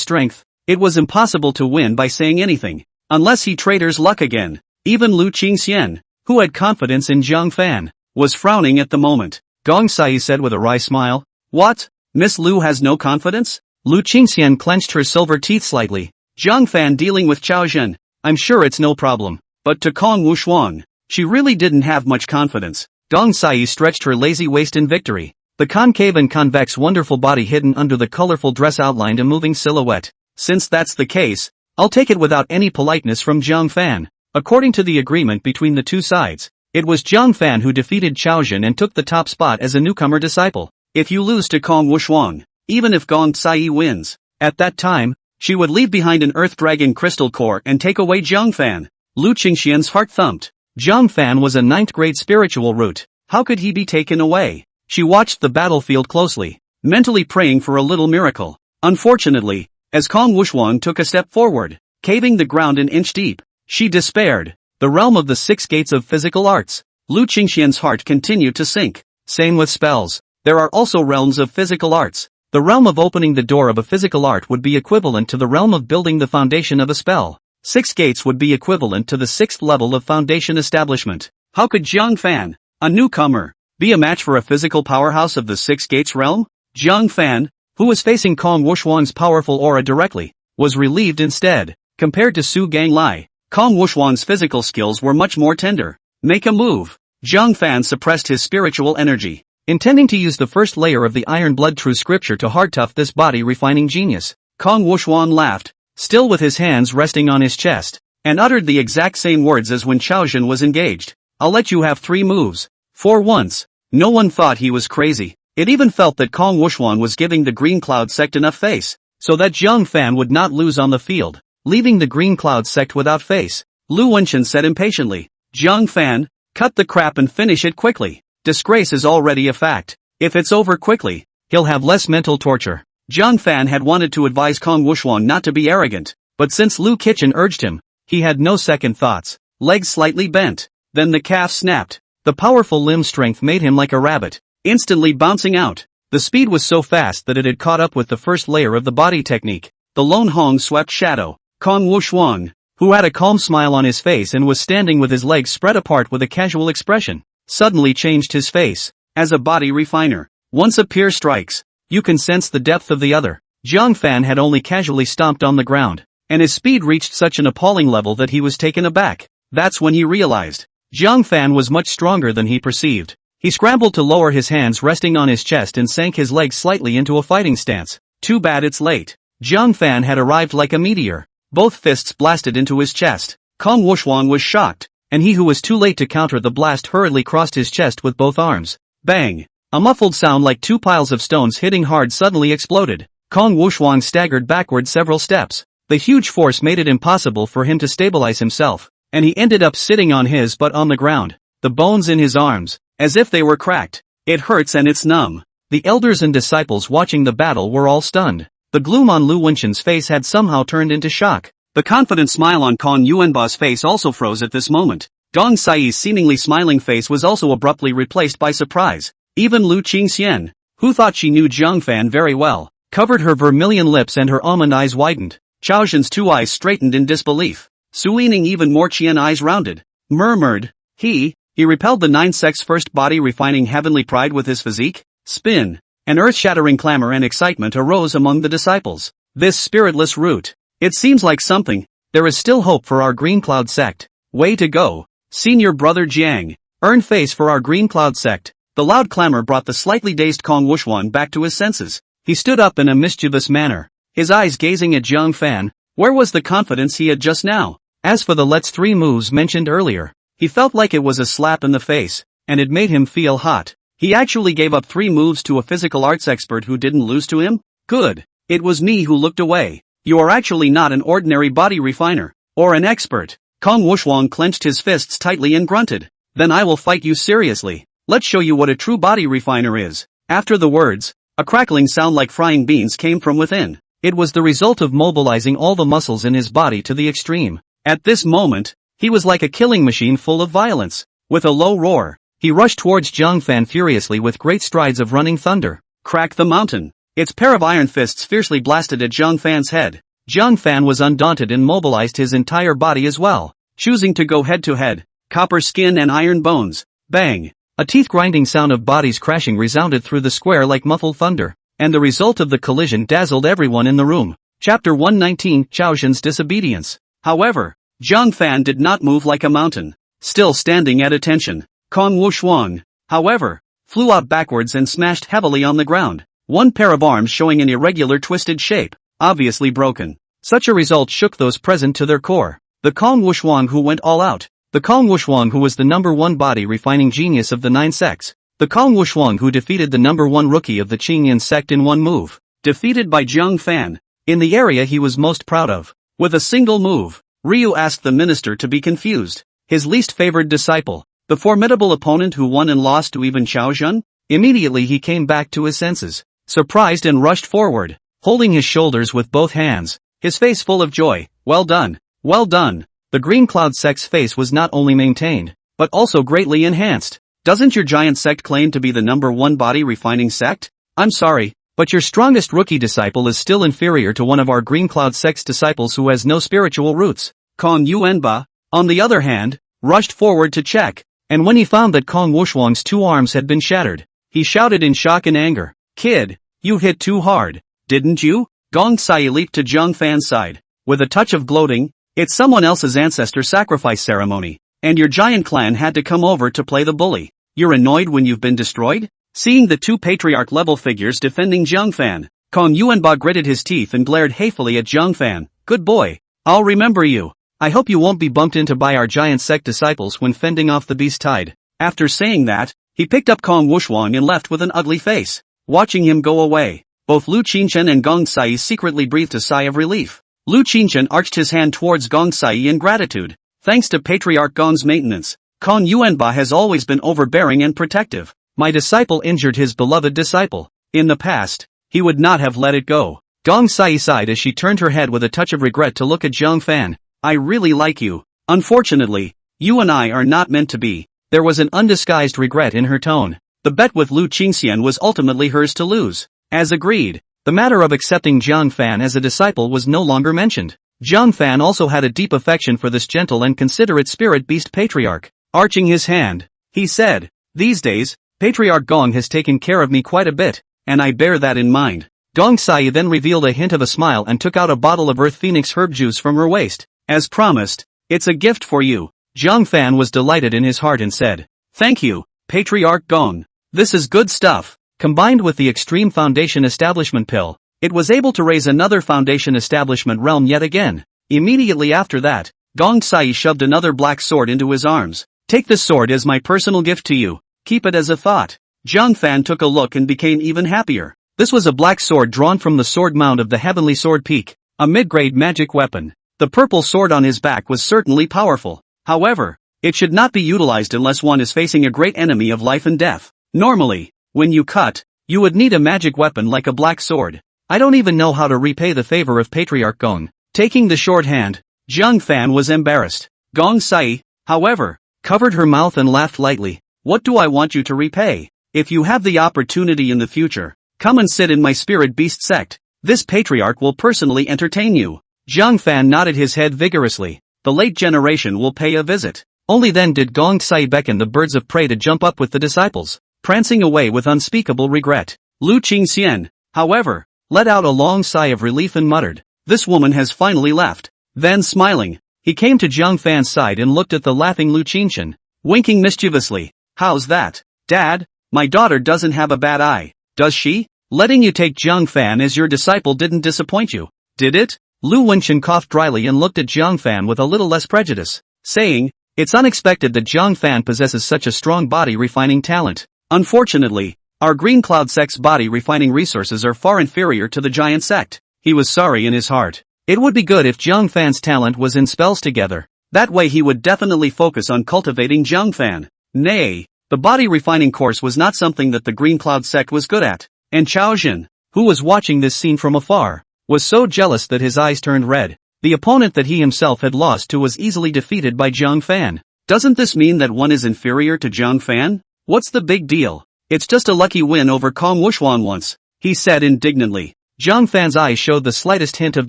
strength, it was impossible to win by saying anything, unless he traders luck again. Even Lu Qingxian, who had confidence in Jiang Fan, was frowning at the moment. Gong Sai said with a wry smile, "What? Miss Lu has no confidence?" Lu Qingxian clenched her silver teeth slightly. Jiang Fan dealing with Chao Jin, I'm sure it's no problem. But to Kong Wushuan, she really didn't have much confidence. Gong Sai stretched her lazy waist in victory. The concave and convex wonderful body hidden under the colorful dress outlined a moving silhouette. Since that's the case, I'll take it without any politeness from Jiang Fan. According to the agreement between the two sides, it was Jiang Fan who defeated Chao Jin and took the top spot as a newcomer disciple. If you lose to Kong Wushuan, even if Gong Sai wins, at that time, she would leave behind an Earth Dragon crystal core and take away Jiang Fan. Lu Qingxian's heart thumped. Jiang Fan was a 9th grade spiritual root. How could he be taken away? She watched the battlefield closely, mentally praying for a little miracle. Unfortunately, as Kong Wushuan took a step forward, caving the ground an inch deep, she despaired. The realm of the 6 gates of physical arts. Lu Qingxian's heart continued to sink. Same with spells. There are also realms of physical arts. The realm of opening the door of a physical art would be equivalent to the realm of building the foundation of a spell. 6 gates would be equivalent to the 6th level of foundation establishment. How could Jiang Fan, a newcomer, be a match for a physical powerhouse of the 6 gates realm? Jiang Fan, who was facing Kong Wushuan's powerful aura directly, was relieved instead. Compared to Su Ganglai, Kong Wushuan's physical skills were much more tender. Make a move. Jiang Fan suppressed his spiritual energy, intending to use the first layer of the Iron Blood True Scripture to hard-tough this body-refining genius. Kong Wushuan laughed, still with his hands resting on his chest, and uttered the exact same words as when Chao Jin was engaged. "I'll let you have 3 moves." For once, no one thought he was crazy. It even felt that Kong Wushuan was giving the Green Cloud sect enough face, so that Jiang Fan would not lose on the field, leaving the Green Cloud sect without face. Lu Wenchen said impatiently, "Jiang Fan, cut the crap and finish it quickly. Disgrace is already a fact. If it's over quickly, he'll have less mental torture." Jiang Fan had wanted to advise Kong Wushuan not to be arrogant, but since Lu Qichen urged him, he had no second thoughts. Legs slightly bent. Then the calf snapped. The powerful limb strength made him like a rabbit, instantly bouncing out. The speed was so fast that it had caught up with the first layer of the body technique. The lone Hong swept shadow. Kong Wushuang, who had a calm smile on his face and was standing with his legs spread apart with a casual expression, suddenly changed his face. As a body refiner, once a peer strikes, you can sense the depth of the other. Jiang Fan had only casually stomped on the ground, and his speed reached such an appalling level that he was taken aback. That's when he realized Jiang Fan was much stronger than he perceived. He scrambled to lower his hands resting on his chest and sank his legs slightly into a fighting stance. Too bad it's late. Jiang Fan had arrived like a meteor. Both fists blasted into his chest. Kong Wushuang was shocked, and he who was too late to counter the blast hurriedly crossed his chest with both arms. Bang! A muffled sound like two piles of stones hitting hard suddenly exploded. Kong Wushuang staggered backward several steps. The huge force made it impossible for him to stabilize himself, and he ended up sitting on his butt on the ground. The bones in his arms, as if they were cracked. It hurts and it's numb. The elders and disciples watching the battle were all stunned. The gloom on Lu Wenshin's face had somehow turned into shock. The confident smile on Kong Yuanba's face also froze at this moment. Gong Sai's seemingly smiling face was also abruptly replaced by surprise. Even Lu Qingxian, who thought she knew Jiang Fan very well, covered her vermilion lips and her almond eyes widened. Chao Zhan's two eyes straightened in disbelief. Su Yining even more Qian eyes rounded. Murmured, he repelled the nine sects' first body refining heavenly pride with his physique? Spin. An earth-shattering clamor and excitement arose among the disciples. This spiritless root. It seems like something. There is still hope for our Green Cloud sect. Way to go. Senior brother Jiang. Earn face for our Green Cloud sect. The loud clamor brought the slightly dazed Kong Wushuang back to his senses. He stood up in a mischievous manner, his eyes gazing at Jiang Fan. Where was the confidence he had just now? As for the let's three moves mentioned earlier, he felt like it was a slap in the face, and it made him feel hot. He actually gave up 3 moves to a physical arts expert who didn't lose to him? Good. It was me who looked away. You are actually not an ordinary body refiner, or an expert. Kong Wushuang clenched his fists tightly and grunted. Then I will fight you seriously. Let's show you what a true body refiner is. After the words, a crackling sound like frying beans came from within. It was the result of mobilizing all the muscles in his body to the extreme. At this moment, he was like a killing machine full of violence. With a low roar, he rushed towards Jiang Fan furiously with great strides of running thunder. Crack the mountain. Its pair of iron fists fiercely blasted at Jiang Fan's head. Jiang Fan was undaunted and mobilized his entire body as well, choosing to go head to head. Copper skin and iron bones. Bang! A teeth-grinding sound of bodies crashing resounded through the square like muffled thunder, and the result of the collision dazzled everyone in the room. Chapter 119, Chao Zhan's Disobedience. However, Jiang Fan did not move like a mountain, still standing at attention. Kong Wushuang, however, flew out backwards and smashed heavily on the ground, one pair of arms showing an irregular twisted shape, obviously broken. Such a result shook those present to their core. The Kong Wushuang who went all out. The Kong Wushuang who was the #1 body refining genius of the 9 sects. The Kong Wushuang who defeated the #1 rookie of the Qingyan sect in one move. Defeated by Jiang Fan, in the area he was most proud of. With a single move, Ryu asked the minister to be confused. His least favored disciple. The formidable opponent who won and lost to even Chao Zhan? Immediately he came back to his senses, surprised and rushed forward, holding his shoulders with both hands, his face full of joy. Well done, well done. The Green Cloud sect's face was not only maintained, but also greatly enhanced. Doesn't your giant sect claim to be the #1 body refining sect? I'm sorry, but your strongest rookie disciple is still inferior to one of our Green Cloud sect's disciples who has no spiritual roots. Kong Yuanba, on the other hand, rushed forward to check. And when he found that Kong Wushuang's 2 arms had been shattered, he shouted in shock and anger. Kid, you hit too hard, didn't you? Gong Sai leaped to Jiang Fan's side. With a touch of gloating, it's someone else's ancestor sacrifice ceremony, and your giant clan had to come over to play the bully. You're annoyed when you've been destroyed? Seeing the 2 patriarch-level figures defending Jiang Fan, Kong Yuanba gritted his teeth and glared hatefully at Jiang Fan. Good boy. I'll remember you. I hope you won't be bumped into by our giant sect disciples when fending off the beast tide. After saying that, he picked up Kong Wushuang and left with an ugly face. Watching him go away, both Lu Qingchen and Gong Sai secretly breathed a sigh of relief. Lu Qingchen arched his hand towards Gong Sai in gratitude. Thanks to Patriarch Gong's maintenance, Kong Yuanba has always been overbearing and protective. My disciple injured his beloved disciple. In the past, he would not have let it go. Gong Sai sighed as she turned her head with a touch of regret to look at Jiang Fan. I really like you. Unfortunately, you and I are not meant to be. There was an undisguised regret in her tone. The bet with Lu Qingxian was ultimately hers to lose. As agreed, the matter of accepting Jiang Fan as a disciple was no longer mentioned. Jiang Fan also had a deep affection for this gentle and considerate spirit beast patriarch. Arching his hand, he said, "These days, Patriarch Gong has taken care of me quite a bit, and I bear that in mind." Gong Sai then revealed a hint of a smile and took out a bottle of Earth Phoenix herb juice from her waist. "As promised, it's a gift for you." Jiang Fan was delighted in his heart and said, "Thank you, Patriarch Gong. This is good stuff." Combined with the Extreme Foundation Establishment pill, it was able to raise another Foundation Establishment realm yet again. Immediately after that, Gong Sai shoved another black sword into his arms. "Take this sword as my personal gift to you. Keep it as a thought." Jiang Fan took a look and became even happier. This was a black sword drawn from the sword mount of the Heavenly Sword Peak, a mid-grade magic weapon. The purple sword on his back was certainly powerful. However, it should not be utilized unless one is facing a great enemy of life and death. Normally, when you cut, you would need a magic weapon like a black sword. I don't even know how to repay the favor of Patriarch Gong. Taking the shorthand, Jiang Fan was embarrassed. Gong Sai, however, covered her mouth and laughed lightly. "What do I want you to repay? If you have the opportunity in the future, come and sit in my spirit beast sect. This patriarch will personally entertain you." Jiang Fan nodded his head vigorously. The late generation will pay a visit. Only then did Gong Sai beckon the birds of prey to jump up with the disciples, prancing away with unspeakable regret. Lu Qingxian, however, let out a long sigh of relief and muttered, "This woman has finally left." Then smiling, he came to Jiang Fan's side and looked at the laughing Lu Qingxian, winking mischievously. "How's that, Dad? My daughter doesn't have a bad eye, does she? Letting you take Jiang Fan as your disciple didn't disappoint you, did it?" Lu Wenchen coughed dryly and looked at Jiang Fan with a little less prejudice, saying, "It's unexpected that Jiang Fan possesses such a strong body refining talent. Unfortunately, our Green Cloud sect's body refining resources are far inferior to the Giant sect." He was sorry in his heart. It would be good if Jiang Fan's talent was in spells together. That way he would definitely focus on cultivating Jiang Fan. Nay, the body refining course was not something that the Green Cloud sect was good at. And Chao Jin, who was watching this scene from afar, was so jealous that his eyes turned red. The opponent that he himself had lost to was easily defeated by Jiang Fan. Doesn't this mean that one is inferior to Jiang Fan? What's the big deal? It's just a lucky win over Kong Wuxuan once, he said indignantly. Jiang Fan's eyes showed the slightest hint of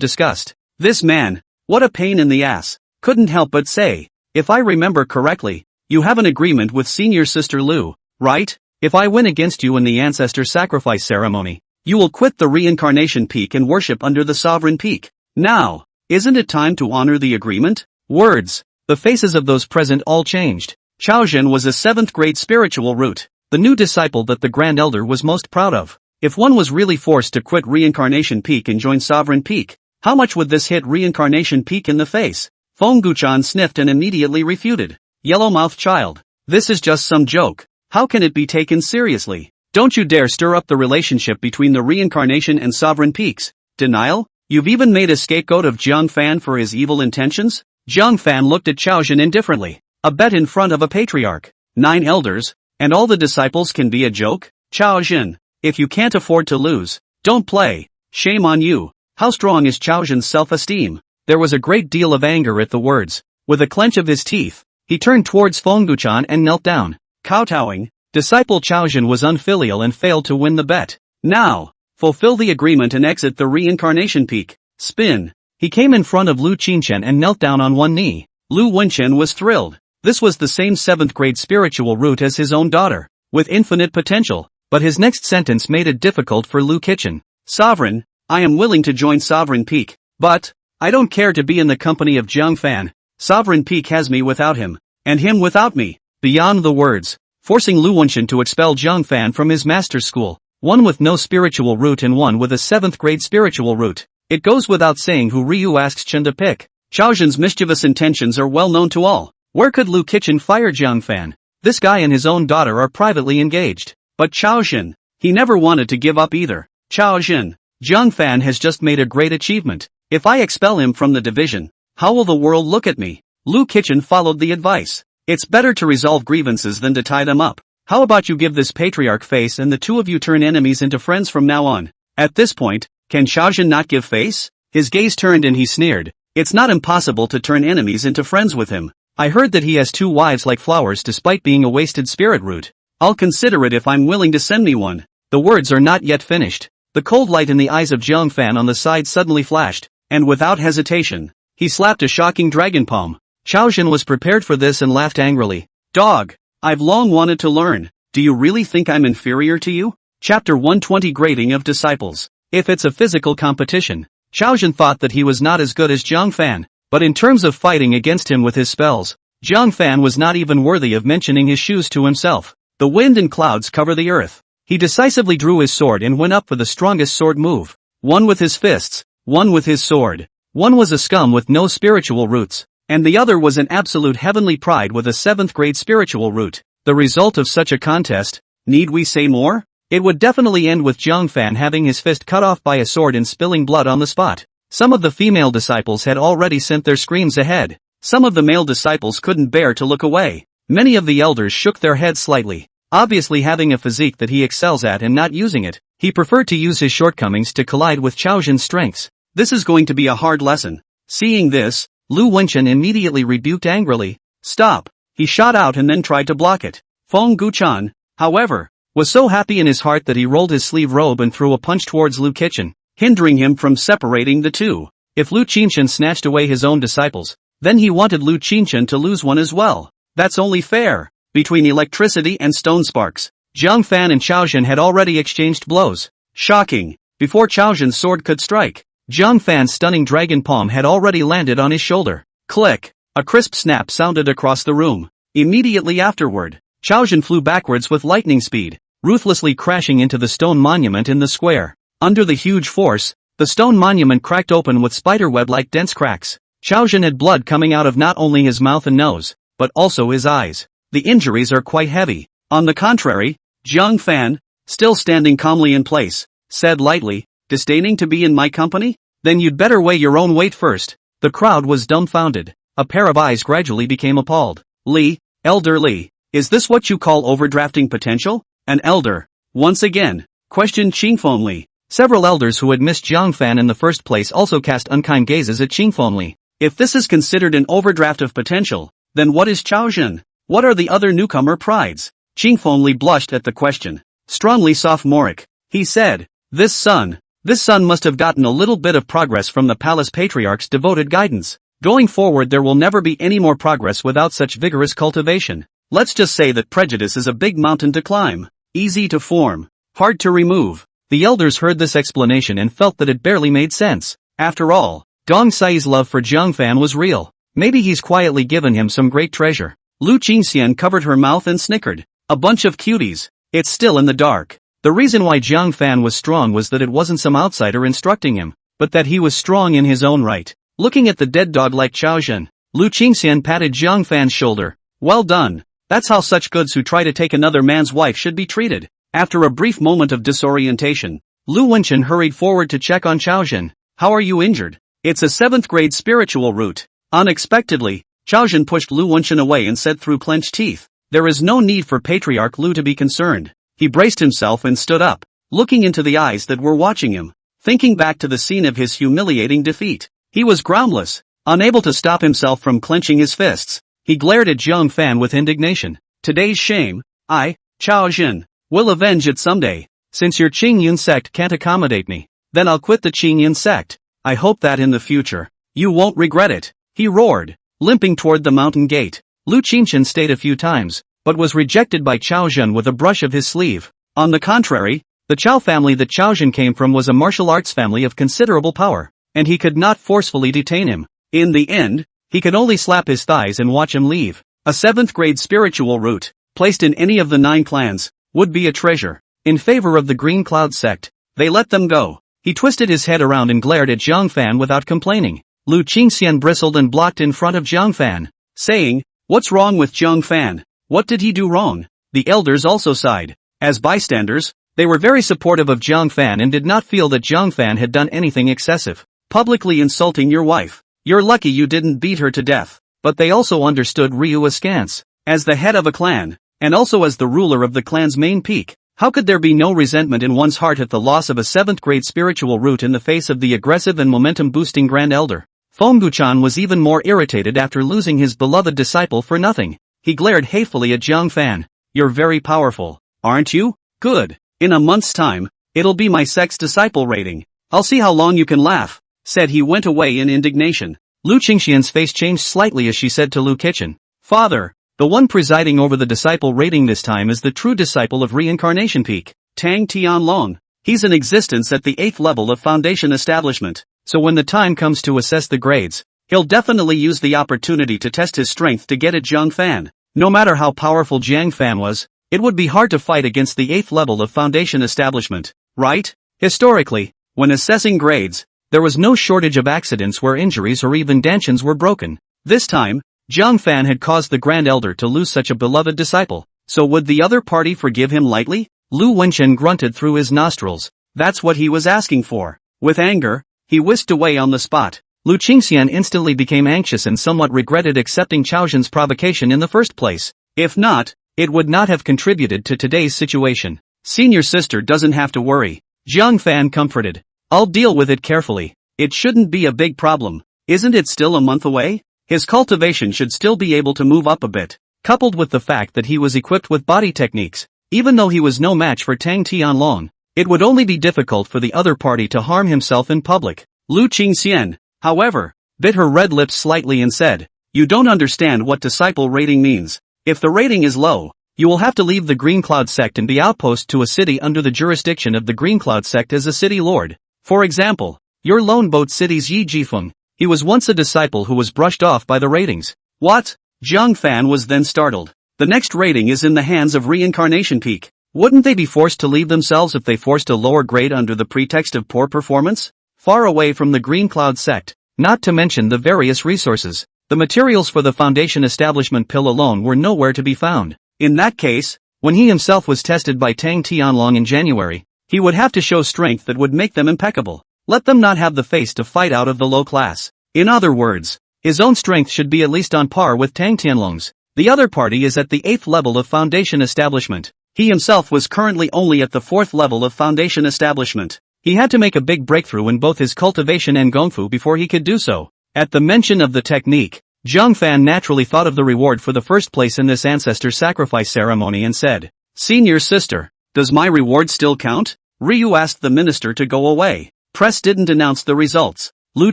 disgust. This man, what a pain in the ass. Couldn't help but say, "If I remember correctly, you have an agreement with senior sister Lu, right? If I win against you in the ancestor sacrifice ceremony, you will quit the reincarnation peak and worship under the sovereign peak. Now, isn't it time to honor the agreement?" Words. The faces of those present all changed. Chao Jin was a 7th grade spiritual root, the new disciple that the Grand Elder was most proud of. If one was really forced to quit reincarnation peak and join sovereign peak, how much would this hit reincarnation peak in the face? Feng Guchan sniffed and immediately refuted. "Yellow-mouthed child. This is just some joke. How can it be taken seriously? Don't you dare stir up the relationship between the reincarnation and sovereign peaks. Denial? You've even made a scapegoat of Jiang Fan for his evil intentions?" Jiang Fan looked at Chao Jin indifferently. A bet in front of a patriarch, 9 elders, and all the disciples can be a joke? Chao Jin, if you can't afford to lose, don't play. Shame on you. How strong is Chao Jin's self-esteem? There was a great deal of anger at the words. With a clench of his teeth, he turned towards Feng Guchan and knelt down. Kowtowing, disciple Chao Jin was unfilial and failed to win the bet. Now, fulfill the agreement and exit the reincarnation peak. Spin. He came in front of Lu Qingchen and knelt down on one knee. Lu Wenchen was thrilled. This was the same 7th grade spiritual root as his own daughter, with infinite potential, but his next sentence made it difficult for Lu Qingchen. "Sovereign, I am willing to join Sovereign Peak, but I don't care to be in the company of Jiang Fan. Sovereign Peak has me without him, and him without me." Beyond the words, forcing Lu Wenchen to expel Jiang Fan from his master's school, one with no spiritual root and one with a 7th grade spiritual root. It goes without saying who Ryu asks Chen to pick. Chao Jin's mischievous intentions are well known to all. Where could Lu Qingchen fire Jiang Fan? This guy and his own daughter are privately engaged. But Chao Jin, he never wanted to give up either. Chao Jin, Jiang Fan has just made a great achievement. If I expel him from the division, how will the world look at me? Lu Qingchen followed the advice. It's better to resolve grievances than to tie them up. How about you give this patriarch face and the two of you turn enemies into friends from now on? At this point, can Chao Jin not give face? His gaze turned and he sneered. It's not impossible to turn enemies into friends with him. I heard that he has 2 wives like flowers despite being a wasted spirit root. I'll consider it if I'm willing to send me one. The words are not yet finished. The cold light in the eyes of Jiang Fan on the side suddenly flashed, and without hesitation, he slapped a shocking dragon palm. Chao Jin was prepared for this and laughed angrily. Dog! I've long wanted to learn. Do you really think I'm inferior to you? Chapter 120 Grading of Disciples. If it's a physical competition, Chao Jin thought that he was not as good as Jiang Fan, but in terms of fighting against him with his spells, Jiang Fan was not even worthy of mentioning his shoes to himself. The wind and clouds cover the earth. He decisively drew his sword and went up for the strongest sword move. One with his fists, one with his sword. One was a scum with no spiritual roots, and the other was an absolute heavenly pride with a 7th grade spiritual root. The result of such a contest, need we say more? It would definitely end with Jiang Fan having his fist cut off by a sword and spilling blood on the spot. Some of the female disciples had already sent their screams ahead. Some of the male disciples couldn't bear to look away. Many of the elders shook their heads slightly. Obviously having a physique that he excels at and not using it, he preferred to use his shortcomings to collide with Chao Jin's strengths. This is going to be a hard lesson. Seeing this, Lu Wenchen immediately rebuked angrily. Stop! He shot out and then tried to block it. Feng Guchan, however, was so happy in his heart that he rolled his sleeve robe and threw a punch towards Lu Qichen, hindering him from separating the two. If Lu Qichen snatched away his own disciples, then he wanted Lu Qichen to lose one as well. That's only fair. Between electricity and stone sparks, Jiang Fan and Chao Jin had already exchanged blows. Shocking! Before Chao Jin's sword could strike, Jiang Fan's stunning dragon palm had already landed on his shoulder. Click! A crisp snap sounded across the room. Immediately afterward, Chao Jin flew backwards with lightning speed, ruthlessly crashing into the stone monument in the square. Under the huge force, the stone monument cracked open with spiderweb-like dense cracks. Chao Jin had blood coming out of not only his mouth and nose, but also his eyes. The injuries are quite heavy. On the contrary, Jiang Fan, still standing calmly in place, said lightly, disdaining to be in my company? Then you'd better weigh your own weight first. The crowd was dumbfounded. A pair of eyes gradually became appalled. Li, Elder Li, is this what you call overdrafting potential? An elder, once again, questioned Qingfeng Li. Several elders who had missed Jiang Fan in the first place also cast unkind gazes at Qingfeng Li. If this is considered an overdraft of potential, then what is Chao Jin? What are the other newcomer prides? Qingfeng Li blushed at the question. Strongly sophomoric, he said, This son must have gotten a little bit of progress from the palace patriarch's devoted guidance. Going forward there will never be any more progress without such vigorous cultivation. Let's just say that prejudice is a big mountain to climb. Easy to form, hard to remove. The elders heard this explanation and felt that it barely made sense. After all, Dong Sai's love for Jiang Fan was real. Maybe he's quietly given him some great treasure. Lu Qingxian covered her mouth and snickered. A bunch of cuties. It's still in the dark. The reason why Jiang Fan was strong was that it wasn't some outsider instructing him, but that he was strong in his own right. Looking at the dead dog like Chao Jin, Lu Qingxian patted Jiang Fan's shoulder. Well done. That's how such goods who try to take another man's wife should be treated. After a brief moment of disorientation, Lu Wenchen hurried forward to check on Chao Jin. How are you injured? It's a 7th grade spiritual root. Unexpectedly, Chao Jin pushed Lu Wenchen away and said through clenched teeth, There is no need for Patriarch Lu to be concerned. He braced himself and stood up, looking into the eyes that were watching him, thinking back to the scene of his humiliating defeat. He was groundless, unable to stop himself from clenching his fists. He glared at Jiang Fan with indignation. Today's shame, I, Chao Jin, will avenge it someday. Since your Qingyun sect can't accommodate me, then I'll quit the Qingyun sect. I hope that in the future, you won't regret it. He roared, limping toward the mountain gate. Lu Qingchen stayed a few times, but was rejected by Chao Jin with a brush of his sleeve. On the contrary, the Chao family that Chao Jin came from was a martial arts family of considerable power, and he could not forcefully detain him. In the end, he could only slap his thighs and watch him leave. A 7th grade spiritual root, placed in any of the 9 clans, would be a treasure. In favor of the Green Cloud sect, they let them go. He twisted his head around and glared at Jiang Fan without complaining. Lu Qingxian bristled and blocked in front of Jiang Fan, saying, What's wrong with Jiang Fan? What did he do wrong? The elders also sighed. As bystanders, they were very supportive of Jiang Fan and did not feel that Jiang Fan had done anything excessive. Publicly insulting your wife. You're lucky you didn't beat her to death. But they also understood Ryu askance. As the head of a clan, and also as the ruler of the clan's main peak, how could there be no resentment in one's heart at the loss of a 7th grade spiritual root in the face of the aggressive and momentum-boosting Grand Elder? Fongguchan was even more irritated after losing his beloved disciple for nothing. He glared hatefully at Jiang Fan. You're very powerful, aren't you? Good. In a month's time, it'll be my sex disciple rating. I'll see how long you can laugh, said he went away in indignation. Lu Qingxian's face changed slightly as she said to Lu Kitchen. Father, the one presiding over the disciple rating this time is the true disciple of Reincarnation Peak, Tang Tianlong. He's in existence at the 8th level of Foundation Establishment, so when the time comes to assess the grades, he'll definitely use the opportunity to test his strength to get at Jiang Fan. No matter how powerful Jiang Fan was, it would be hard to fight against the 8th level of Foundation Establishment, right? Historically, when assessing grades, there was no shortage of accidents where injuries or even dantians were broken. This time, Jiang Fan had caused the Grand Elder to lose such a beloved disciple, so would the other party forgive him lightly? Lu Wenchen grunted through his nostrils. That's what he was asking for. With anger, he whisked away on the spot. Lu Qingxian instantly became anxious and somewhat regretted accepting Chaozhen's provocation in the first place. If not, it would not have contributed to today's situation. Senior sister doesn't have to worry, Jiang Fan comforted. I'll deal with it carefully. It shouldn't be a big problem. Isn't it still a month away? His cultivation should still be able to move up a bit, coupled with the fact that he was equipped with body techniques. Even though he was no match for Tang Tianlong, it would only be difficult for the other party to harm himself in public. Lu Qingxian, however, bit her red lips slightly and said, you don't understand what disciple rating means. If the rating is low, you will have to leave the Green Cloud sect and be outpost to a city under the jurisdiction of the Green Cloud sect as a city lord. For example, your lone boat city's Yi Jifeng. He was once a disciple who was brushed off by the ratings. What? Jiang Fan was then startled. The next rating is in the hands of Reincarnation Peak. Wouldn't they be forced to leave themselves if they forced a lower grade under the pretext of poor performance? Far away from the Green Cloud sect, not to mention the various resources, the materials for the Foundation Establishment pill alone were nowhere to be found. In that case, when he himself was tested by Tang Tianlong in January, he would have to show strength that would make them impeccable. Let them not have the face to fight out of the low class. In other words, his own strength should be at least on par with Tang Tianlong's. The other party is at the 8th level of Foundation Establishment. He himself was currently only at the 4th level of Foundation Establishment. He had to make a big breakthrough in both his cultivation and gongfu before he could do so. At the mention of the technique, Jiang Fan naturally thought of the reward for the first place in this ancestor sacrifice ceremony and said, Senior sister, does my reward still count? Ryu asked the minister to go away. Press didn't announce the results. Lu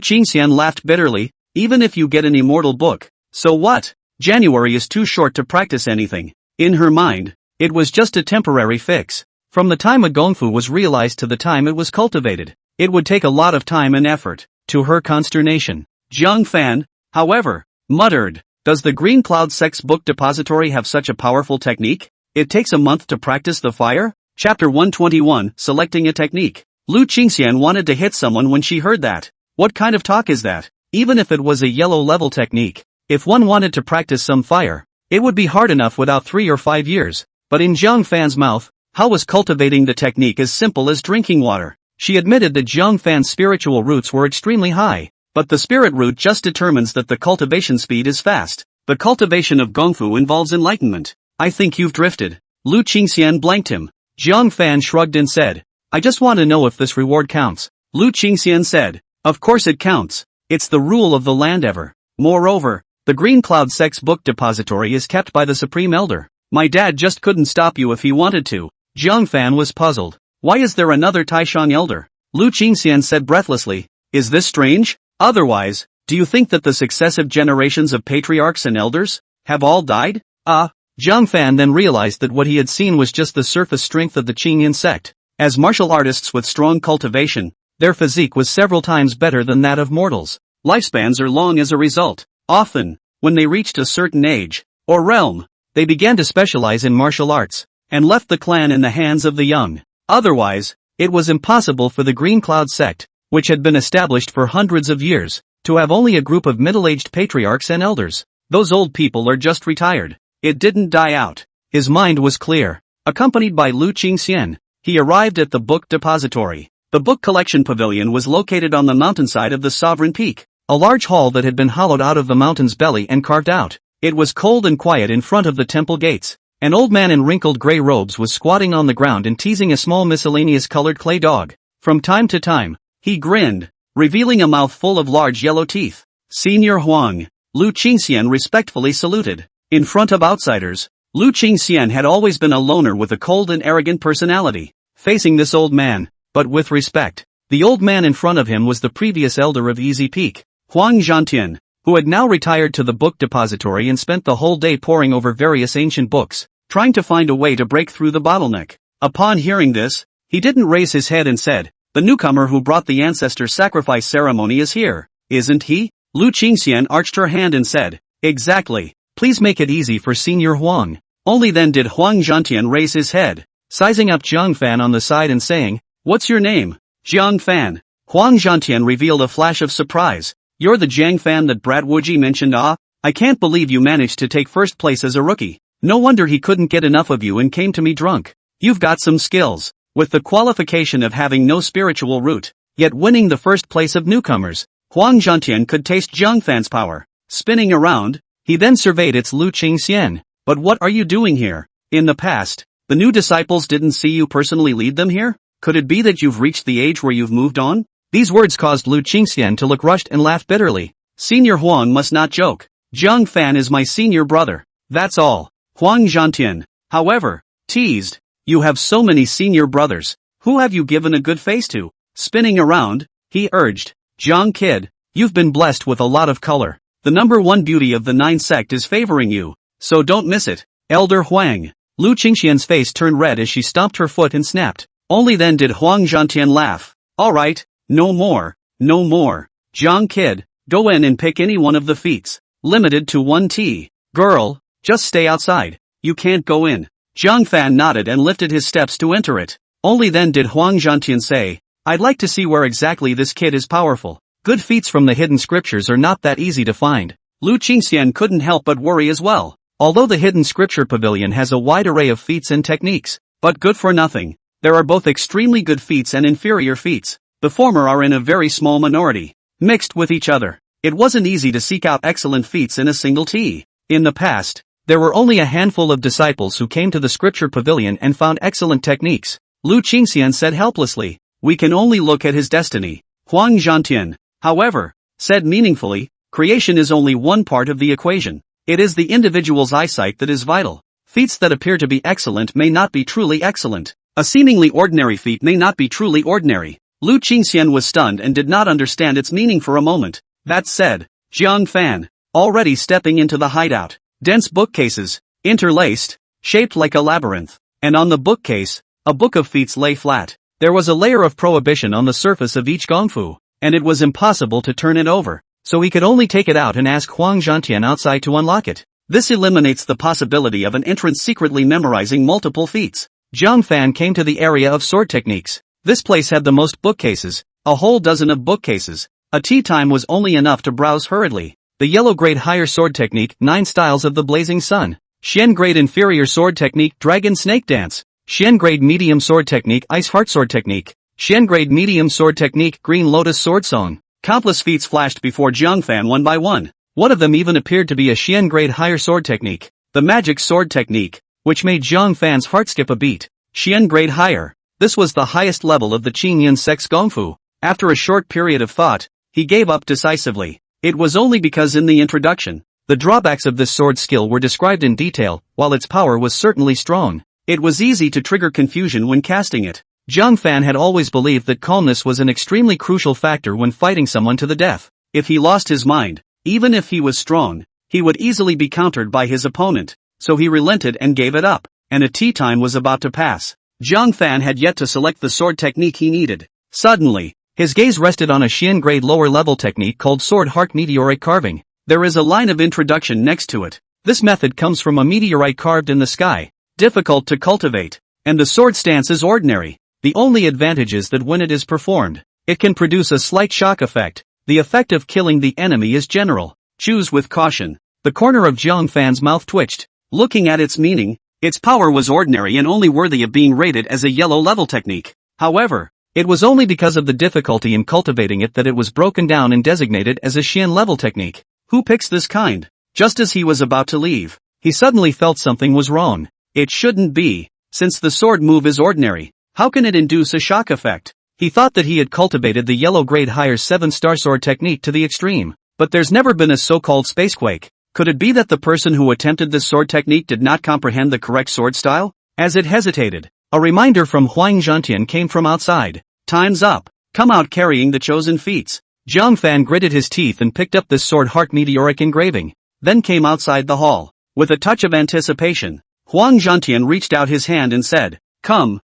Qingxian laughed bitterly, even if you get an immortal book, so what? January is too short to practice anything. In her mind, it was just a temporary fix. From the time a gongfu was realized to the time it was cultivated, it would take a lot of time and effort. To her consternation, Jiang Fan, however, muttered, does the Green Cloud Sect's book depository have such a powerful technique? It takes a month to practice the fire? Chapter 121, Selecting a Technique. Lu Qingxian wanted to hit someone when she heard that. What kind of talk is that? Even if it was a yellow level technique, if one wanted to practice some fire, it would be hard enough without 3 or 5 years. But in Jiang Fan's mouth, how was cultivating the technique as simple as drinking water? She admitted that Jiang Fan's spiritual roots were extremely high, but the spirit root just determines that the cultivation speed is fast. The cultivation of gongfu involves enlightenment. I think you've drifted. Lu Qingxian blanked him. Jiang Fan shrugged and said, I just want to know if this reward counts. Lu Qingxian said, of course it counts. It's the rule of the land ever. Moreover, the Green Cloud Sect's book depository is kept by the Supreme Elder. My dad just couldn't stop you if he wanted to. Jiang Fan was puzzled. Why is there another Taishang Elder? Lu Qingxian said breathlessly, is this strange? Otherwise, do you think that the successive generations of patriarchs and elders have all died? Jiang Fan then realized that what he had seen was just the surface strength of the Qingyan sect. As martial artists with strong cultivation, their physique was several times better than that of mortals. Lifespans are long as a result. Often, when they reached a certain age, or realm, they began to specialize in martial arts, and left the clan in the hands of the young. Otherwise, it was impossible for the Green Cloud sect, which had been established for hundreds of years, to have only a group of middle-aged patriarchs and elders. Those old people are just retired. It didn't die out. His mind was clear. Accompanied by Lu Qingxian, he arrived at the book depository. The book collection pavilion was located on the mountainside of the Sovereign Peak, a large hall that had been hollowed out of the mountain's belly and carved out. It was cold and quiet in front of the temple gates. An old man in wrinkled gray robes was squatting on the ground and teasing a small miscellaneous colored clay dog. From time to time, he grinned, revealing a mouth full of large yellow teeth. Senior Huang. Lu Qingxian respectfully saluted. In front of outsiders, Lu Qingxian had always been a loner with a cold and arrogant personality, facing this old man, but with respect. The old man in front of him was the previous elder of Easy Peak, Huang Zhantian, who had now retired to the book depository and spent the whole day poring over various ancient books, trying to find a way to break through the bottleneck. Upon hearing this, he didn't raise his head and said, "The newcomer who brought the ancestor sacrifice ceremony is here, isn't he?" Lu Qingxian arched her hand and said, "Exactly. Please make it easy for Senior Huang." Only then did Huang Zhantian raise his head, sizing up Jiang Fan on the side and saying, "What's your name?" "Jiang Fan." Huang Zhantian revealed a flash of surprise. "You're the Jiang Fan that Brat Wuji mentioned? Ah, I can't believe you managed to take first place as a rookie. No wonder he couldn't get enough of you and came to me drunk. You've got some skills, with the qualification of having no spiritual root, yet winning the first place of newcomers." Huang Zhantian could taste Jiang Fan's power. Spinning around, he then surveyed its Lu Qingxian. "But what are you doing here? In the past, the new disciples didn't see you personally lead them here? Could it be that you've reached the age where you've moved on?" These words caused Lu Qingxian to look rushed and laugh bitterly. "Senior Huang must not joke. Jiang Fan is my senior brother. That's all." Huang Zhantian, however, teased, "You have so many senior brothers. Who have you given a good face to?" Spinning around, he urged, "Jiang kid, you've been blessed with a lot of color. The number one beauty of the 9 sect is favoring you, so don't miss it." Elder Huang. Lu Qingxian's face turned red as she stomped her foot and snapped. Only then did Huang Zhantian laugh. "Alright, no more, no more. Jiang kid, go in and pick any one of the feats. Limited to 1 T. Girl, just stay outside. You can't go in." Jiang Fan nodded and lifted his steps to enter it. Only then did Huang Zhantian say, "I'd like to see where exactly this kid is powerful. Good feats from the hidden scriptures are not that easy to find." Lu Qingxian couldn't help but worry as well. Although the hidden scripture pavilion has a wide array of feats and techniques, but good for nothing, there are both extremely good feats and inferior feats. The former are in a very small minority, mixed with each other. It wasn't easy to seek out excellent feats in a single T. In the past, there were only a handful of disciples who came to the scripture pavilion and found excellent techniques. Lu Qingxian said helplessly, "We can only look at his destiny." Huang Zhantian, however, said meaningfully, "Creation is only one part of the equation. It is the individual's eyesight that is vital. Feats that appear to be excellent may not be truly excellent. A seemingly ordinary feat may not be truly ordinary." Lu Qingxian was stunned and did not understand its meaning for a moment. That said, Jiang Fan, already stepping into the hideout. Dense bookcases, interlaced, shaped like a labyrinth, and on the bookcase, a book of feats lay flat. There was a layer of prohibition on the surface of each gongfu, and it was impossible to turn it over, so he could only take it out and ask Huang Zhantian outside to unlock it. This eliminates the possibility of an entrant secretly memorizing multiple feats. Jiang Fan came to the area of sword techniques. This place had the most bookcases, a whole dozen of bookcases. A tea time was only enough to browse hurriedly. The yellow grade higher sword technique, 9 styles of the blazing sun. Xian grade inferior sword technique, dragon snake dance. Xian grade medium sword technique, ice heart sword technique. Xian grade medium sword technique, green lotus sword song. Countless feats flashed before Jiang Fan one by one. One of them even appeared to be a Xian grade higher sword technique, the magic sword technique, which made Jiang Fan's heart skip a beat. Xian grade higher. This was the highest level of the Qingyan sect's gongfu. After a short period of thought, he gave up decisively. It was only because in the introduction, the drawbacks of this sword skill were described in detail. While its power was certainly strong, it was easy to trigger confusion when casting it. Jiang Fan had always believed that calmness was an extremely crucial factor when fighting someone to the death. If he lost his mind, even if he was strong, he would easily be countered by his opponent, so he relented and gave it up, and a tea time was about to pass. Jiang Fan had yet to select the sword technique he needed. Suddenly, his gaze rested on a Xian grade lower level technique called sword heart meteorite carving. There is a line of introduction next to it. This method comes from a meteorite carved in the sky, difficult to cultivate, and the sword stance is ordinary. The only advantage is that when it is performed, it can produce a slight shock effect. The effect of killing the enemy is general. Choose with caution. The corner of Jiang Fan's mouth twitched. Looking at its meaning, its power was ordinary and only worthy of being rated as a yellow level technique. However, it was only because of the difficulty in cultivating it that it was broken down and designated as a Xian level technique. Who picks this kind? Just as he was about to leave, he suddenly felt something was wrong. It shouldn't be, since the sword move is ordinary. How can it induce a shock effect? He thought that he had cultivated the yellow grade higher 7-star sword technique to the extreme. But there's never been a so-called spacequake. Could it be that the person who attempted this sword technique did not comprehend the correct sword style? As it hesitated, a reminder from Huang Zhantian came from outside. Time's up. Come out carrying the chosen feats. Zhang Fan gritted his teeth and picked up this sword heart meteoric engraving, then came outside the hall. With a touch of anticipation, Huang Zhantian reached out his hand and said, Come,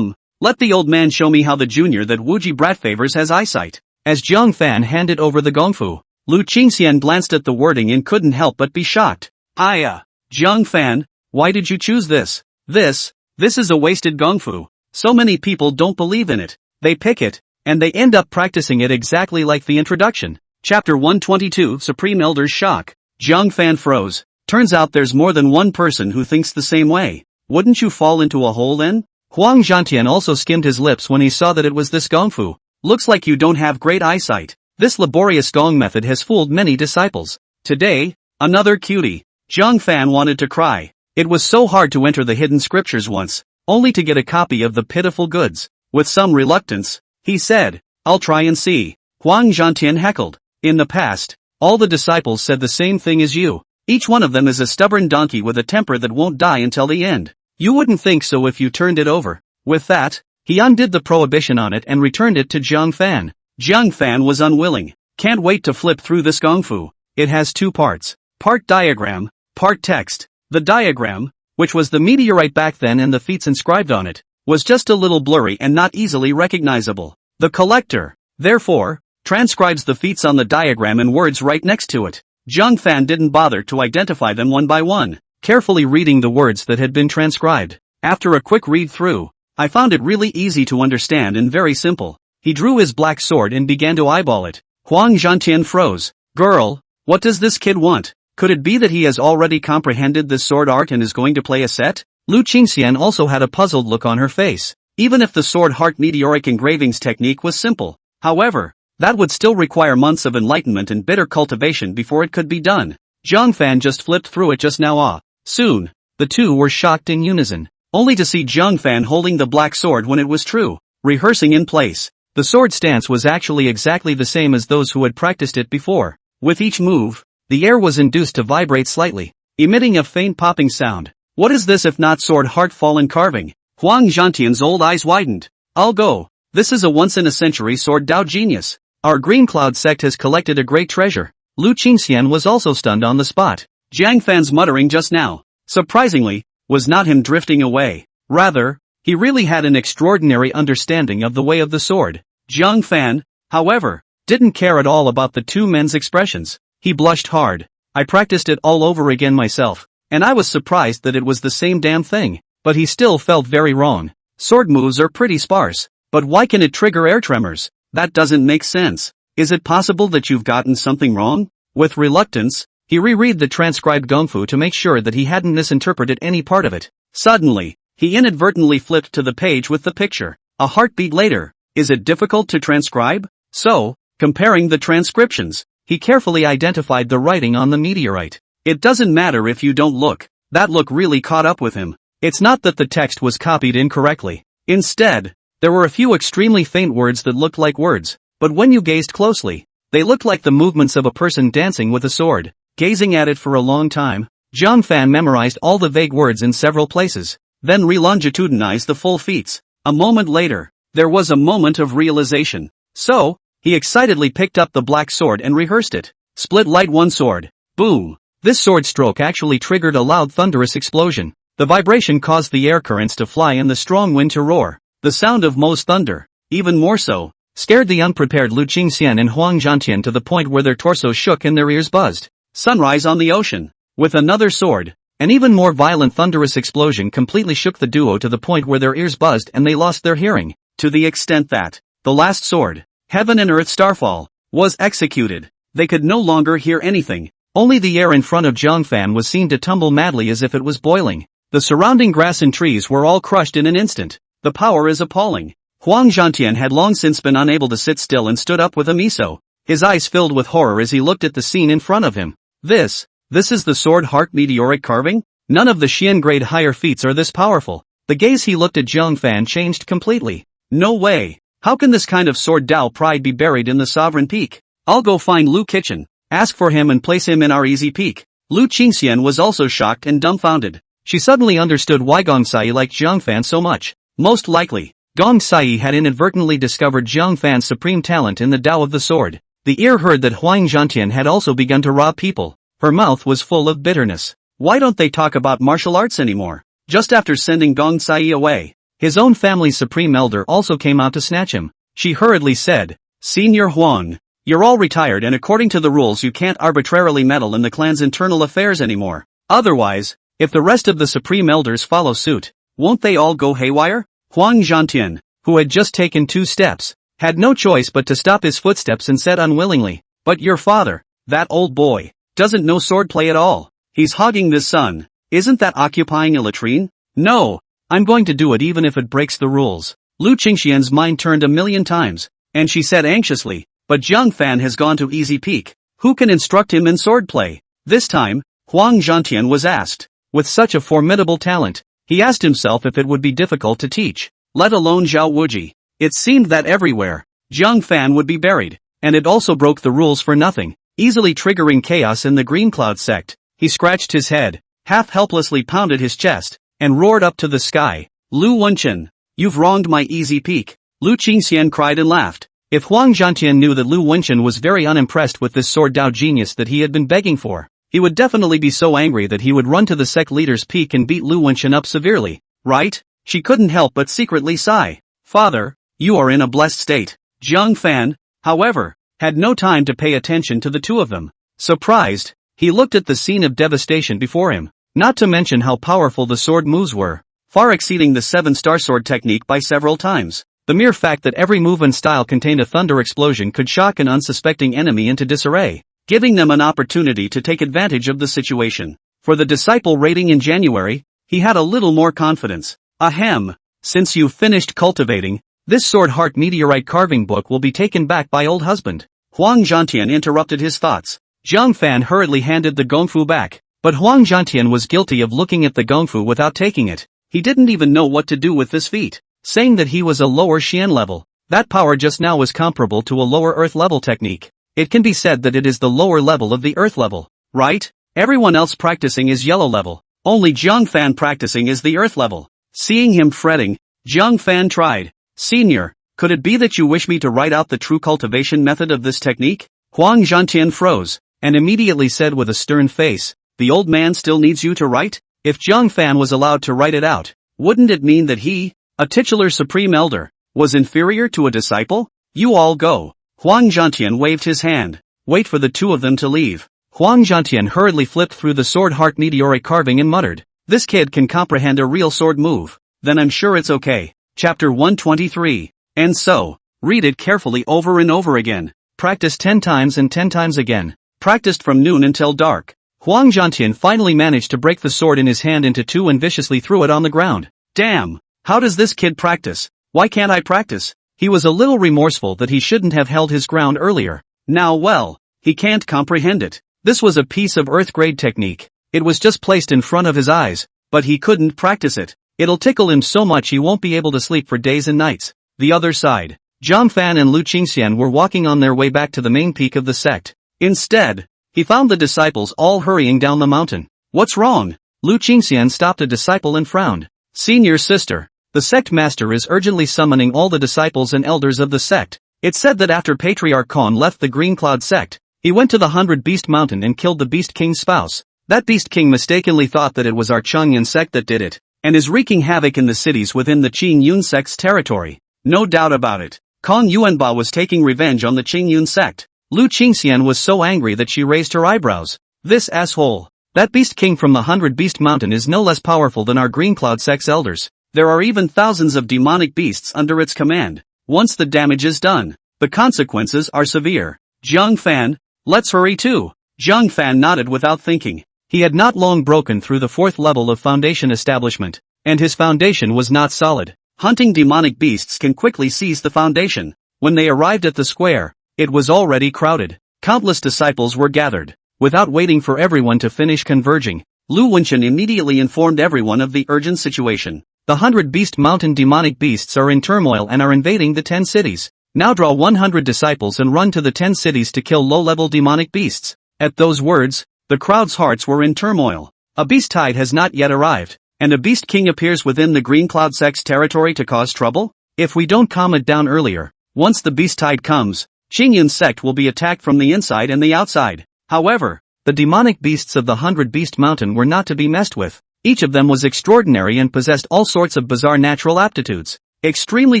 let the old man show me how the junior that Wuji brat favors has eyesight. As Zhang Fan handed over the gongfu, Lu Qingxian glanced at the wording and couldn't help but be shocked. Zhang Fan, why did you choose this? This is a wasted gongfu. So many people don't believe in it. They pick it, and they end up practicing it exactly like the introduction. Chapter 122 Supreme Elder's Shock. Zhang Fan froze. Turns out there's more than one person who thinks the same way. Wouldn't you fall into a hole then? Huang Zhantian also skimmed his lips when he saw that it was this gongfu. Looks like you don't have great eyesight. This laborious gong method has fooled many disciples. Today, another cutie. Zhang Fan wanted to cry. It was so hard to enter the hidden scriptures once, only to get a copy of the pitiful goods. With some reluctance, he said, I'll try and see. Huang Zhantian heckled. In the past, all the disciples said the same thing as you. Each one of them is a stubborn donkey with a temper that won't die until the end. You wouldn't think so if you turned it over. With that, he undid the prohibition on it and returned it to Zhang Fan. Zhang Fan was unwilling. Can't wait to flip through this gongfu. It has two parts. Part diagram, part text. The diagram, which was the meteorite back then and the feats inscribed on it, was just a little blurry and not easily recognizable. The collector, therefore, transcribes the feats on the diagram and words right next to it. Zhang Fan didn't bother to identify them one by one, carefully reading the words that had been transcribed. After a quick read-through, I found it really easy to understand and very simple. He drew his black sword and began to eyeball it. Huang Zhantian froze. Girl, what does this kid want? Could it be that he has already comprehended this sword art and is going to play a set? Lu Qingxian also had a puzzled look on her face. Even if the sword heart meteoric engravings technique was simple, however, that would still require months of enlightenment and bitter cultivation before it could be done. Zhang Fan just flipped through it just now. Soon, the two were shocked in unison, only to see Zhang Fan holding the black sword when it was true, rehearsing in place. The sword stance was actually exactly the same as those who had practiced it before. With each move, the air was induced to vibrate slightly, emitting a faint popping sound. What is this if not sword heart fallen carving? Huang Zhantian's old eyes widened. I'll go. This is a once-in-a-century sword Dao genius. Our Green Cloud sect has collected a great treasure. Lu Qingxian was also stunned on the spot. Zhang Fan's muttering just now, surprisingly, was not him drifting away. Rather, he really had an extraordinary understanding of the way of the sword. Zhang Fan, however, didn't care at all about the two men's expressions. He blushed hard. I practiced it all over again myself, and I was surprised that it was the same damn thing. But he still felt very wrong. Sword moves are pretty sparse, but why can it trigger air tremors? That doesn't make sense. Is it possible that you've gotten something wrong? With reluctance, he reread the transcribed gongfu to make sure that he hadn't misinterpreted any part of it. Suddenly, he inadvertently flipped to the page with the picture. A heartbeat later, is it difficult to transcribe? So, comparing the transcriptions, he carefully identified the writing on the meteorite. It doesn't matter if you don't look. That look really caught up with him. It's not that the text was copied incorrectly. Instead, there were a few extremely faint words that looked like words, but when you gazed closely, they looked like the movements of a person dancing with a sword. Gazing at it for a long time, Zhang Fan memorized all the vague words in several places, then relongitudinized the full feats. A moment later, there was a moment of realization. So, he excitedly picked up the black sword and rehearsed it. Split light one sword. Boom. This sword stroke actually triggered a loud thunderous explosion. The vibration caused the air currents to fly and the strong wind to roar. The sound of Mo's thunder, even more so, scared the unprepared Lu Qingxian and Huang Zhantian to the point where their torsos shook and their ears buzzed. Sunrise on the ocean. With another sword, an even more violent thunderous explosion completely shook the duo to the point where their ears buzzed and they lost their hearing, to the extent that, the last sword, Heaven and Earth Starfall, was executed. They could no longer hear anything. Only the air in front of Zhang Fan was seen to tumble madly as if it was boiling. The surrounding grass and trees were all crushed in an instant. The power is appalling. Huang Zhantian had long since been unable to sit still and stood up with a miso. His eyes filled with horror as he looked at the scene in front of him. This is the sword heart meteoric carving? None of the Xian grade higher feats are this powerful. The gaze he looked at Zhang Fan changed completely. No way. How can this kind of sword Dao pride be buried in the sovereign peak? I'll go find Lu Kitchen. Ask for him and place him in our easy peak. Lu Qingxian was also shocked and dumbfounded. She suddenly understood why Gong Sai liked Jiang Fan so much. Most likely, Gong Sai had inadvertently discovered Jiang Fan's supreme talent in the Tao of the sword. The ear heard that Huang Zhantian had also begun to rob people. Her mouth was full of bitterness. Why don't they talk about martial arts anymore? Just after sending Gong Sai away, his own family's supreme elder also came out to snatch him. She hurriedly said, Senior Huang, you're all retired and according to the rules you can't arbitrarily meddle in the clan's internal affairs anymore. Otherwise, if the rest of the supreme elders follow suit, won't they all go haywire? Huang Zhantian, who had just taken 2 steps, had no choice but to stop his footsteps and said unwillingly, But your father, that old boy, doesn't know swordplay at all. He's hogging this sun. Isn't that occupying a latrine? No, I'm going to do it even if it breaks the rules. Lu Qingxian's mind turned a million times, and she said anxiously, But Jiang Fan has gone to easy peak. Who can instruct him in swordplay? This time, Huang Zhantian was asked. With such a formidable talent, he asked himself if it would be difficult to teach, let alone Zhao Wuji. It seemed that everywhere, Jiang Fan would be buried, and it also broke the rules for nothing, easily triggering chaos in the Green Cloud sect. He scratched his head, half helplessly pounded his chest, and roared up to the sky. Lu Wenchen, you've wronged my easy peak. Lu Qingxian cried and laughed. If Huang Zhantian knew that Lu Wenchen was very unimpressed with this sword Dao genius that he had been begging for, he would definitely be so angry that he would run to the sect leader's peak and beat Lu Wenchen up severely, right? She couldn't help but secretly sigh. Father, you are in a blessed state. Jiang Fan, however, had no time to pay attention to the two of them. Surprised, he looked at the scene of devastation before him, not to mention how powerful the sword moves were, far exceeding the 7-star sword technique by several times. The mere fact that every move and style contained a thunder explosion could shock an unsuspecting enemy into disarray, giving them an opportunity to take advantage of the situation. For the disciple rating in January, he had a little more confidence. Ahem, since you've finished cultivating, this sword heart meteorite carving book will be taken back by old husband. Huang Zhantian interrupted his thoughts. Jiang Fan hurriedly handed the gongfu back, but Huang Zhantian was guilty of looking at the gongfu without taking it. He didn't even know what to do with this feat, saying that he was a lower Xian level. That power just now was comparable to a lower earth level technique. It can be said that it is the lower level of the earth level, right? Everyone else practicing is yellow level. Only Jiang Fan practicing is the earth level. Seeing him fretting, Jiang Fan tried. Senior, could it be that you wish me to write out the true cultivation method of this technique? Huang Zhantian froze, and immediately said with a stern face, the old man still needs you to write? If Jiang Fan was allowed to write it out, wouldn't it mean that he, a titular supreme elder, was inferior to a disciple? You all go. Huang Zhantian waved his hand. Wait for the two of them to leave. Huang Zhantian hurriedly flipped through the sword heart meteoric carving and muttered, this kid can comprehend a real sword move. Then I'm sure it's okay. Chapter 123. And so, read it carefully over and over again. Practice 10 times and 10 times again. Practiced from noon until dark. Huang Zhantian finally managed to break the sword in his hand into 2 and viciously threw it on the ground. Damn! How does this kid practice? Why can't I practice? He was a little remorseful that he shouldn't have held his ground earlier. Now well, he can't comprehend it. This was a piece of earth-grade technique. It was just placed in front of his eyes, but he couldn't practice it. It'll tickle him so much he won't be able to sleep for days and nights. The other side. Jiang Fan and Lu Qingxian were walking on their way back to the main peak of the sect. Instead, he found the disciples all hurrying down the mountain. What's wrong? Lu Qingxian stopped a disciple and frowned. Senior sister, the sect master is urgently summoning all the disciples and elders of the sect. It said that after Patriarch Khan left the Green Cloud sect, he went to the 100 Beast Mountain and killed the Beast King's spouse. That Beast King mistakenly thought that it was our Changyan sect that did it, and is wreaking havoc in the cities within the Qing Yun sect's territory. No doubt about it. Kong Yuanba was taking revenge on the Qing Yun sect. Lu Qingxian was so angry that she raised her eyebrows. This asshole. That Beast King from the 100 Beast Mountain is no less powerful than our Green Cloud sect's elders. There are even thousands of demonic beasts under its command. Once the damage is done, the consequences are severe. Jiang Fan, let's hurry too. Jiang Fan nodded without thinking. He had not long broken through the 4th level of foundation establishment, and his foundation was not solid. Hunting demonic beasts can quickly seize the foundation. When they arrived at the square, it was already crowded. Countless disciples were gathered. Without waiting for everyone to finish converging, Lu Wenchen immediately informed everyone of the urgent situation. The 100 Beast Mountain demonic beasts are in turmoil and are invading the 10 cities. Now draw 100 disciples and run to the 10 cities to kill low-level demonic beasts. At those words, the crowd's hearts were in turmoil. A beast tide has not yet arrived, and a beast king appears within the Green Cloud sect's territory to cause trouble? If we don't calm it down earlier, once the beast tide comes, Qingyun's sect will be attacked from the inside and the outside. However, the demonic beasts of the 100 Beast Mountain were not to be messed with. Each of them was extraordinary and possessed all sorts of bizarre natural aptitudes, extremely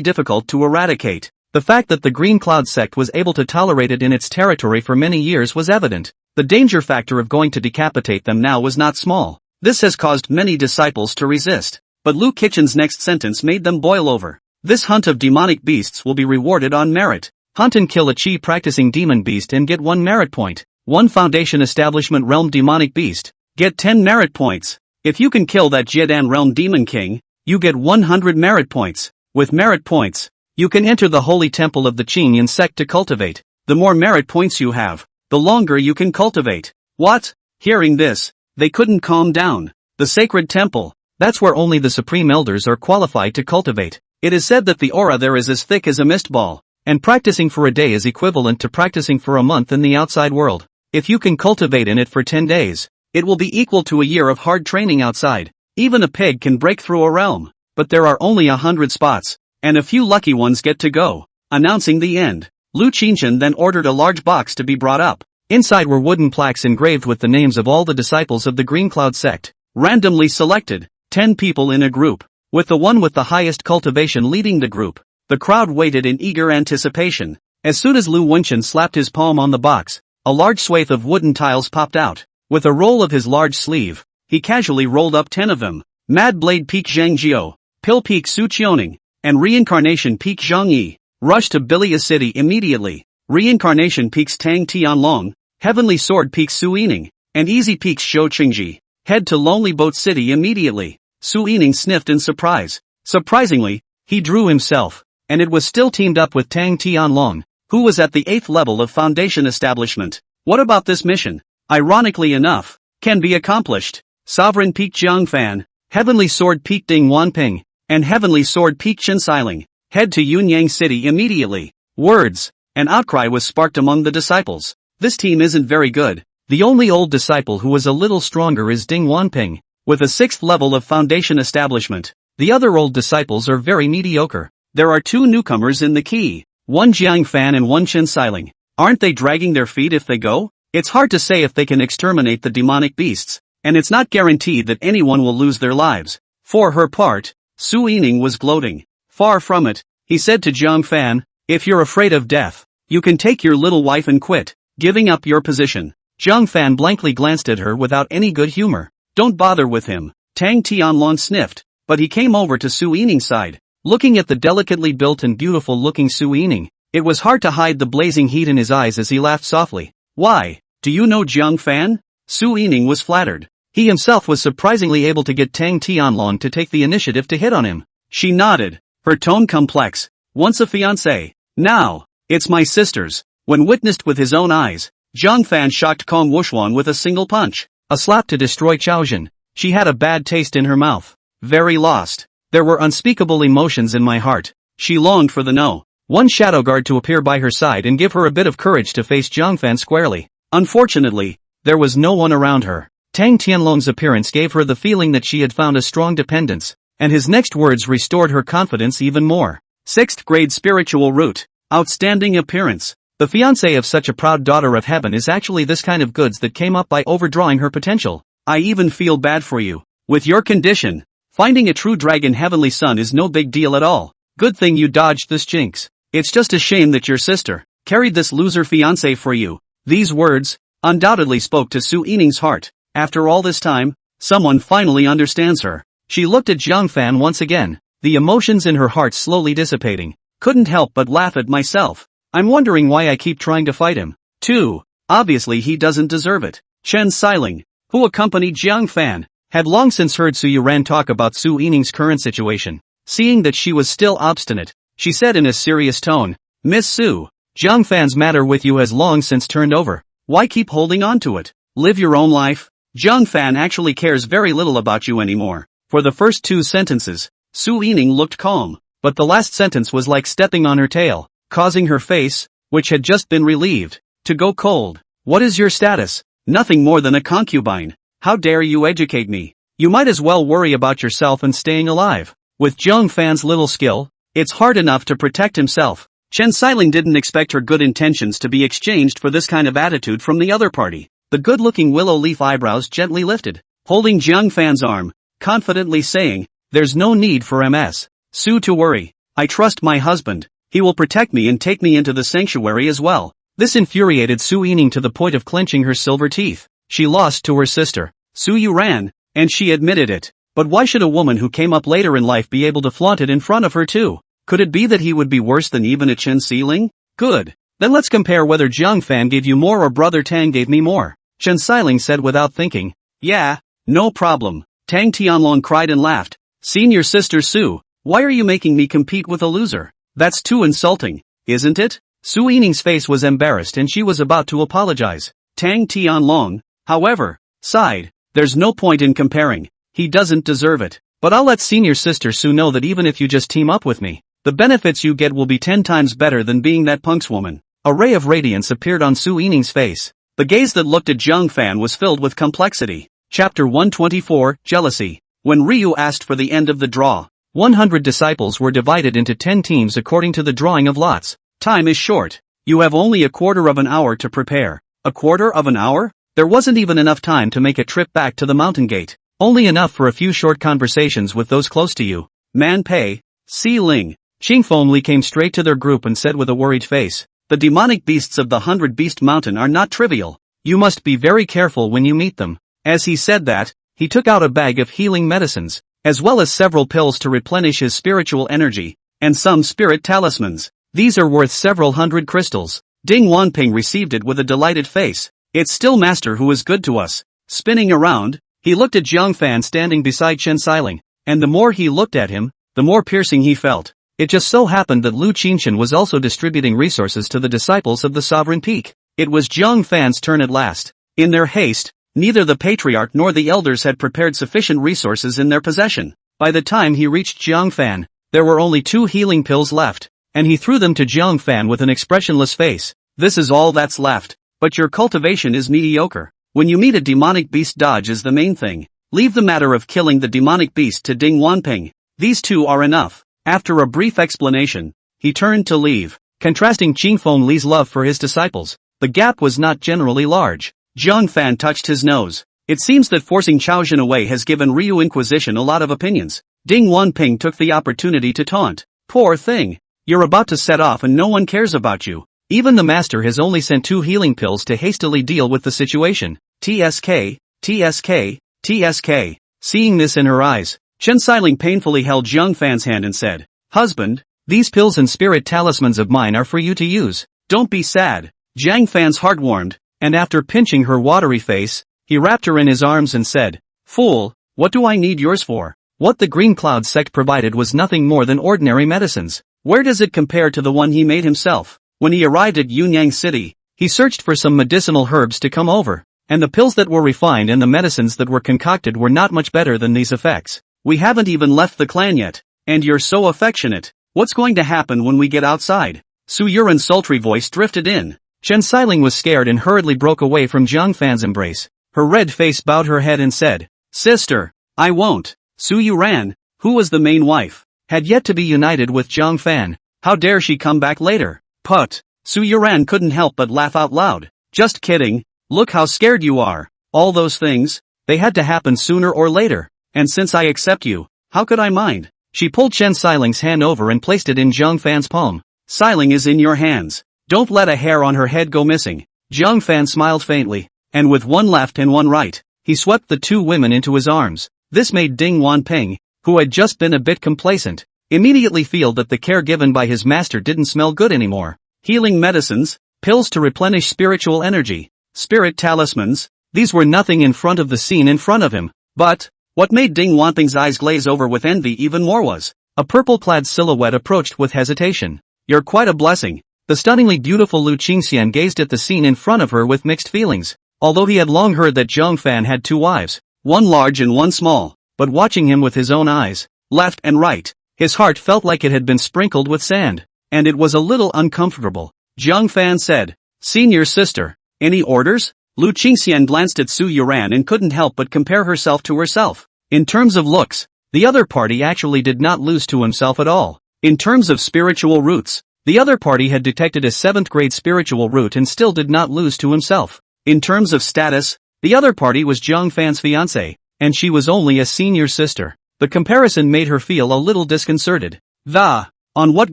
difficult to eradicate. The fact that the Green Cloud sect was able to tolerate it in its territory for many years was evident. The danger factor of going to decapitate them now was not small. This has caused many disciples to resist. But Lu Kitchen's next sentence made them boil over. This hunt of demonic beasts will be rewarded on merit. Hunt and kill a chi practicing demon beast and get 1 merit point. 1 Foundation Establishment Realm demonic beast. Get 10 merit points. If you can kill that Jiedan Realm demon king, you get 100 merit points. With merit points, you can enter the holy temple of the Qingyun sect to cultivate. The more merit points you have, the longer you can cultivate. What? Hearing this, they couldn't calm down. The sacred temple, that's where only the supreme elders are qualified to cultivate. It is said that the aura there is as thick as a mist ball, and practicing for a day is equivalent to practicing for a month in the outside world. If you can cultivate in it for 10 days, it will be equal to a year of hard training outside. Even a pig can break through a realm, but there are only 100 spots, and a few lucky ones get to go. Announcing the end, Lu Qingchen then ordered a large box to be brought up. Inside were wooden plaques engraved with the names of all the disciples of the Green Cloud sect, randomly selected, 10 people in a group, with the one with the highest cultivation leading the group. The crowd waited in eager anticipation. As soon as Lu Wenchen slapped his palm on the box, a large swathe of wooden tiles popped out. With a roll of his large sleeve, he casually rolled up 10 of them. Mad Blade Peak Zhang Jiao, Pill Peak Su Qiaoning, and Reincarnation Peak Zhang Yi, rushed to Bilia City immediately. Reincarnation Peaks Tang Tianlong, Heavenly Sword Peaks Su Yining, and Easy Peaks Shou Qingji, head to Lonely Boat City immediately. Su Yining sniffed in surprise. Surprisingly, he drew himself, and it was still teamed up with Tang Tianlong, who was at the 8th level of Foundation Establishment. What about this mission? Ironically enough, can be accomplished. Sovereign Peak Jiangfan, Heavenly Sword Peak Ding Wanping, and Heavenly Sword Peak Chen Xiling, head to Yunyang City immediately. Words. An outcry was sparked among the disciples. This team isn't very good. The only old disciple who was a little stronger is Ding Wanping, with a 6th level of Foundation Establishment. The other old disciples are very mediocre. There are 2 newcomers in the key, one Jiangfan and one Chen Xiling. Aren't they dragging their feet if they go? It's hard to say if they can exterminate the demonic beasts, and it's not guaranteed that anyone will lose their lives. For her part, Su Yining was gloating. Far from it, he said to Jiang Fan, if you're afraid of death, you can take your little wife and quit, giving up your position. Jiang Fan blankly glanced at her without any good humor. Don't bother with him. Tang Tianlong sniffed, but he came over to Su Yining's side. Looking at the delicately built and beautiful-looking Su Yining, it was hard to hide the blazing heat in his eyes as he laughed softly. Why, do you know Jiang Fan? Su Yining was flattered. He himself was surprisingly able to get Tang Tianlong to take the initiative to hit on him. She nodded, her tone complex. Once a fiancé. Now, it's my sister's. When witnessed with his own eyes, Jiang Fan shocked Kong Wushuan with a single punch. A slap to destroy Chaojin. She had a bad taste in her mouth. Very lost. There were unspeakable emotions in my heart. She longed for the no. One shadow guard to appear by her side and give her a bit of courage to face Jiang Fan squarely. Unfortunately, there was no one around her. Tang Tianlong's appearance gave her the feeling that she had found a strong dependence, and his next words restored her confidence even more. 6th grade spiritual root. Outstanding appearance. The fiancé of such a proud daughter of heaven is actually this kind of goods that came up by overdrawing her potential. I even feel bad for you. With your condition, finding a true dragon heavenly son is no big deal at all. Good thing you dodged this jinx. It's just a shame that your sister carried this loser fiancé for you. These words undoubtedly spoke to Su Yining's heart. After all this time, someone finally understands her. She looked at Jiang Fan once again, the emotions in her heart slowly dissipating. Couldn't help but laugh at myself. I'm wondering why I keep trying to fight him. 2. Obviously he doesn't deserve it. Chen Xiling, who accompanied Jiang Fan, had long since heard Su Yuran talk about Su Yining's current situation. Seeing that she was still obstinate, she said in a serious tone, Miss Su, Jiang Fan's matter with you has long since turned over. Why keep holding on to it? Live your own life. Jiang Fan actually cares very little about you anymore. For the first 2 sentences, Su Yining looked calm, but the last sentence was like stepping on her tail. causing her face, which had just been relieved, to go cold. What is your status? Nothing more than a concubine. How dare you educate me? You might as well worry about yourself and staying alive. With Zhang Fan's little skill, it's hard enough to protect himself. Chen Xiling didn't expect her good intentions to be exchanged for this kind of attitude from the other party. The good-looking willow leaf eyebrows gently lifted, holding Zhang Fan's arm, confidently saying, "There's no need for Ms. Su to worry. I trust my husband. He will protect me and take me into the sanctuary as well." This infuriated Su Yining to the point of clenching her silver teeth. She lost to her sister, Su Yuran, and she admitted it. But why should a woman who came up later in life be able to flaunt it in front of her too? Could it be that he would be worse than even a Chen Xiling? Good. Then let's compare whether Zhang Fan gave you more or Brother Tang gave me more. Chen Xiling said without thinking. Yeah, no problem. Tang Tianlong cried and laughed. Senior sister Su, why are you making me compete with a loser? That's too insulting, isn't it? Su Yining's face was embarrassed and she was about to apologize. Tang Tianlong, however, sighed. There's no point in comparing. He doesn't deserve it. But I'll let senior sister Su know that even if you just team up with me, the benefits you get will be 10 times better than being that punk's woman. A ray of radiance appeared on Su Yining's face. The gaze that looked at Zhang Fan was filled with complexity. Chapter 124, Jealousy. When Ryu asked for the end of the draw, 100 disciples were divided into 10 teams according to the drawing of lots. Time is short. You have only a quarter of an hour to prepare. A quarter of an hour? There wasn't even enough time to make a trip back to the mountain gate. Only enough for a few short conversations with those close to you. Man Pei, Si Ling, Qingfeng Li came straight to their group and said with a worried face, "The demonic beasts of the 100-Beast Mountain are not trivial. You must be very careful when you meet them." As he said that, he took out a bag of healing medicines, as well as several pills to replenish his spiritual energy, and some spirit talismans. These are worth several hundred crystals. Ding Wanping received it with a delighted face. It's still Master who is good to us. Spinning around, he looked at Zhang Fan standing beside Chen Xiling, and the more he looked at him, the more piercing he felt. It just so happened that Lu Qinshan was also distributing resources to the disciples of the Sovereign Peak. It was Zhang Fan's turn at last. In their haste, neither the patriarch nor the elders had prepared sufficient resources in their possession. By the time he reached Zhang Fan, there were only 2 healing pills left, and he threw them to Zhang Fan with an expressionless face. This is all that's left. But your cultivation is mediocre. When you meet a demonic beast, dodge is the main thing. Leave the matter of killing the demonic beast to Ding Wanping. These 2 are enough. After a brief explanation, he turned to leave, contrasting Qingfeng Li's love for his disciples. The gap was not generally large. Zhang Fan touched his nose. It seems that forcing Chaozhen away has given Ryu Inquisition a lot of opinions. Ding Wanping took the opportunity to taunt. Poor thing. You're about to set off and no one cares about you. Even the master has only sent 2 healing pills to hastily deal with the situation. TSK, TSK, TSK. Seeing this in her eyes, Chen Xiling painfully held Zhang Fan's hand and said, "Husband, these pills and spirit talismans of mine are for you to use. Don't be sad." Zhang Fan's heart warmed, and after pinching her watery face, he wrapped her in his arms and said, "Fool, what do I need yours for?" What the Green Cloud sect provided was nothing more than ordinary medicines. Where does it compare to the one he made himself? When he arrived at Yunyang City, he searched for some medicinal herbs to come over, and the pills that were refined and the medicines that were concocted were not much better than these effects. We haven't even left the clan yet, and you're so affectionate. What's going to happen when we get outside? Su Yuran's sultry voice drifted in. Chen Xiling was scared and hurriedly broke away from Zhang Fan's embrace. Her red face bowed her head and said, "Sister, I won't." Su Yuran, who was the main wife, had yet to be united with Zhang Fan. How dare she come back later? Put. Su Yuran couldn't help but laugh out loud. Just kidding. Look how scared you are. All those things, they had to happen sooner or later. And since I accept you, how could I mind? She pulled Chen Xiling's hand over and placed it in Zhang Fan's palm. Xiling is in your hands. Don't let a hair on her head go missing. Zhang Fan smiled faintly, and with one left and one right, he swept the 2 women into his arms. This made Ding Wanping, who had just been a bit complacent, immediately feel that the care given by his master didn't smell good anymore. Healing medicines, pills to replenish spiritual energy, spirit talismans, these were nothing in front of the scene in front of him. But, what made Ding Wanping's eyes glaze over with envy even more was, a purple-clad silhouette approached with hesitation. "You're quite a blessing." The stunningly beautiful Lu Qingxian gazed at the scene in front of her with mixed feelings. Although he had long heard that Zhang Fan had 2 wives, one large and one small, but watching him with his own eyes, left and right, his heart felt like it had been sprinkled with sand. and it was a little uncomfortable. Jiang Fan said, "Senior sister, any orders?" Lu Qingxian glanced at Su Yuran and couldn't help but compare herself to herself. In terms of looks, the other party actually did not lose to himself at all. In terms of spiritual roots, the other party had detected a 7th grade spiritual root and still did not lose to himself. In terms of status, the other party was Jiang Fan's fiancée, and she was only a senior sister. The comparison made her feel a little disconcerted. On what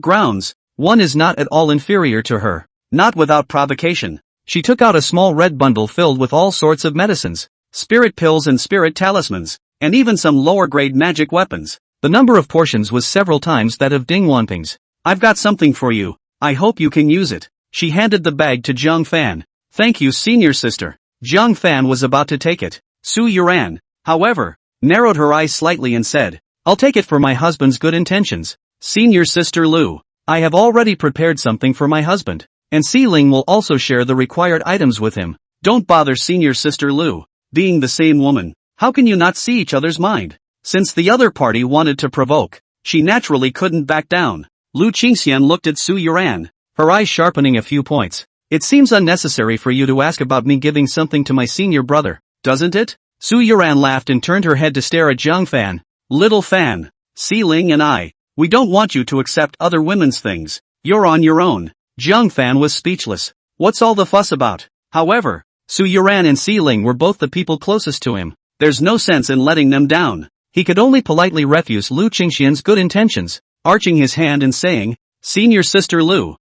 grounds? One is not at all inferior to her. Not without provocation. She took out a small red bundle filled with all sorts of medicines, spirit pills and spirit talismans, and even some lower-grade magic weapons. The number of portions was several times that of Ding Wanping's. "I've got something for you. I hope you can use it." She handed the bag to Jiang Fan. "Thank you, senior sister." Jiang Fan was about to take it. Su Yuran, however, narrowed her eyes slightly and said, "I'll take it for my husband's good intentions. Senior sister Lu, I have already prepared something for my husband, and Si Ling will also share the required items with him." "Don't bother, senior sister Lu. Being the same woman, how can you not see each other's mind?" Since the other party wanted to provoke, she naturally couldn't back down. Lu Qingxian looked at Su Yuran, her eyes sharpening a few points. "It seems unnecessary for you to ask about me giving something to my senior brother, doesn't it?" Su Yuran laughed and turned her head to stare at Jiang Fan. "Little Fan, Si Ling and I, we don't want you to accept other women's things. You're on your own." Jiang Fan was speechless. What's all the fuss about? However, Su Yuran and Si Ling were both the people closest to him. There's no sense in letting them down. He could only politely refuse Lu Qingxian's good intentions, arching his hand and saying, "Senior sister Lu,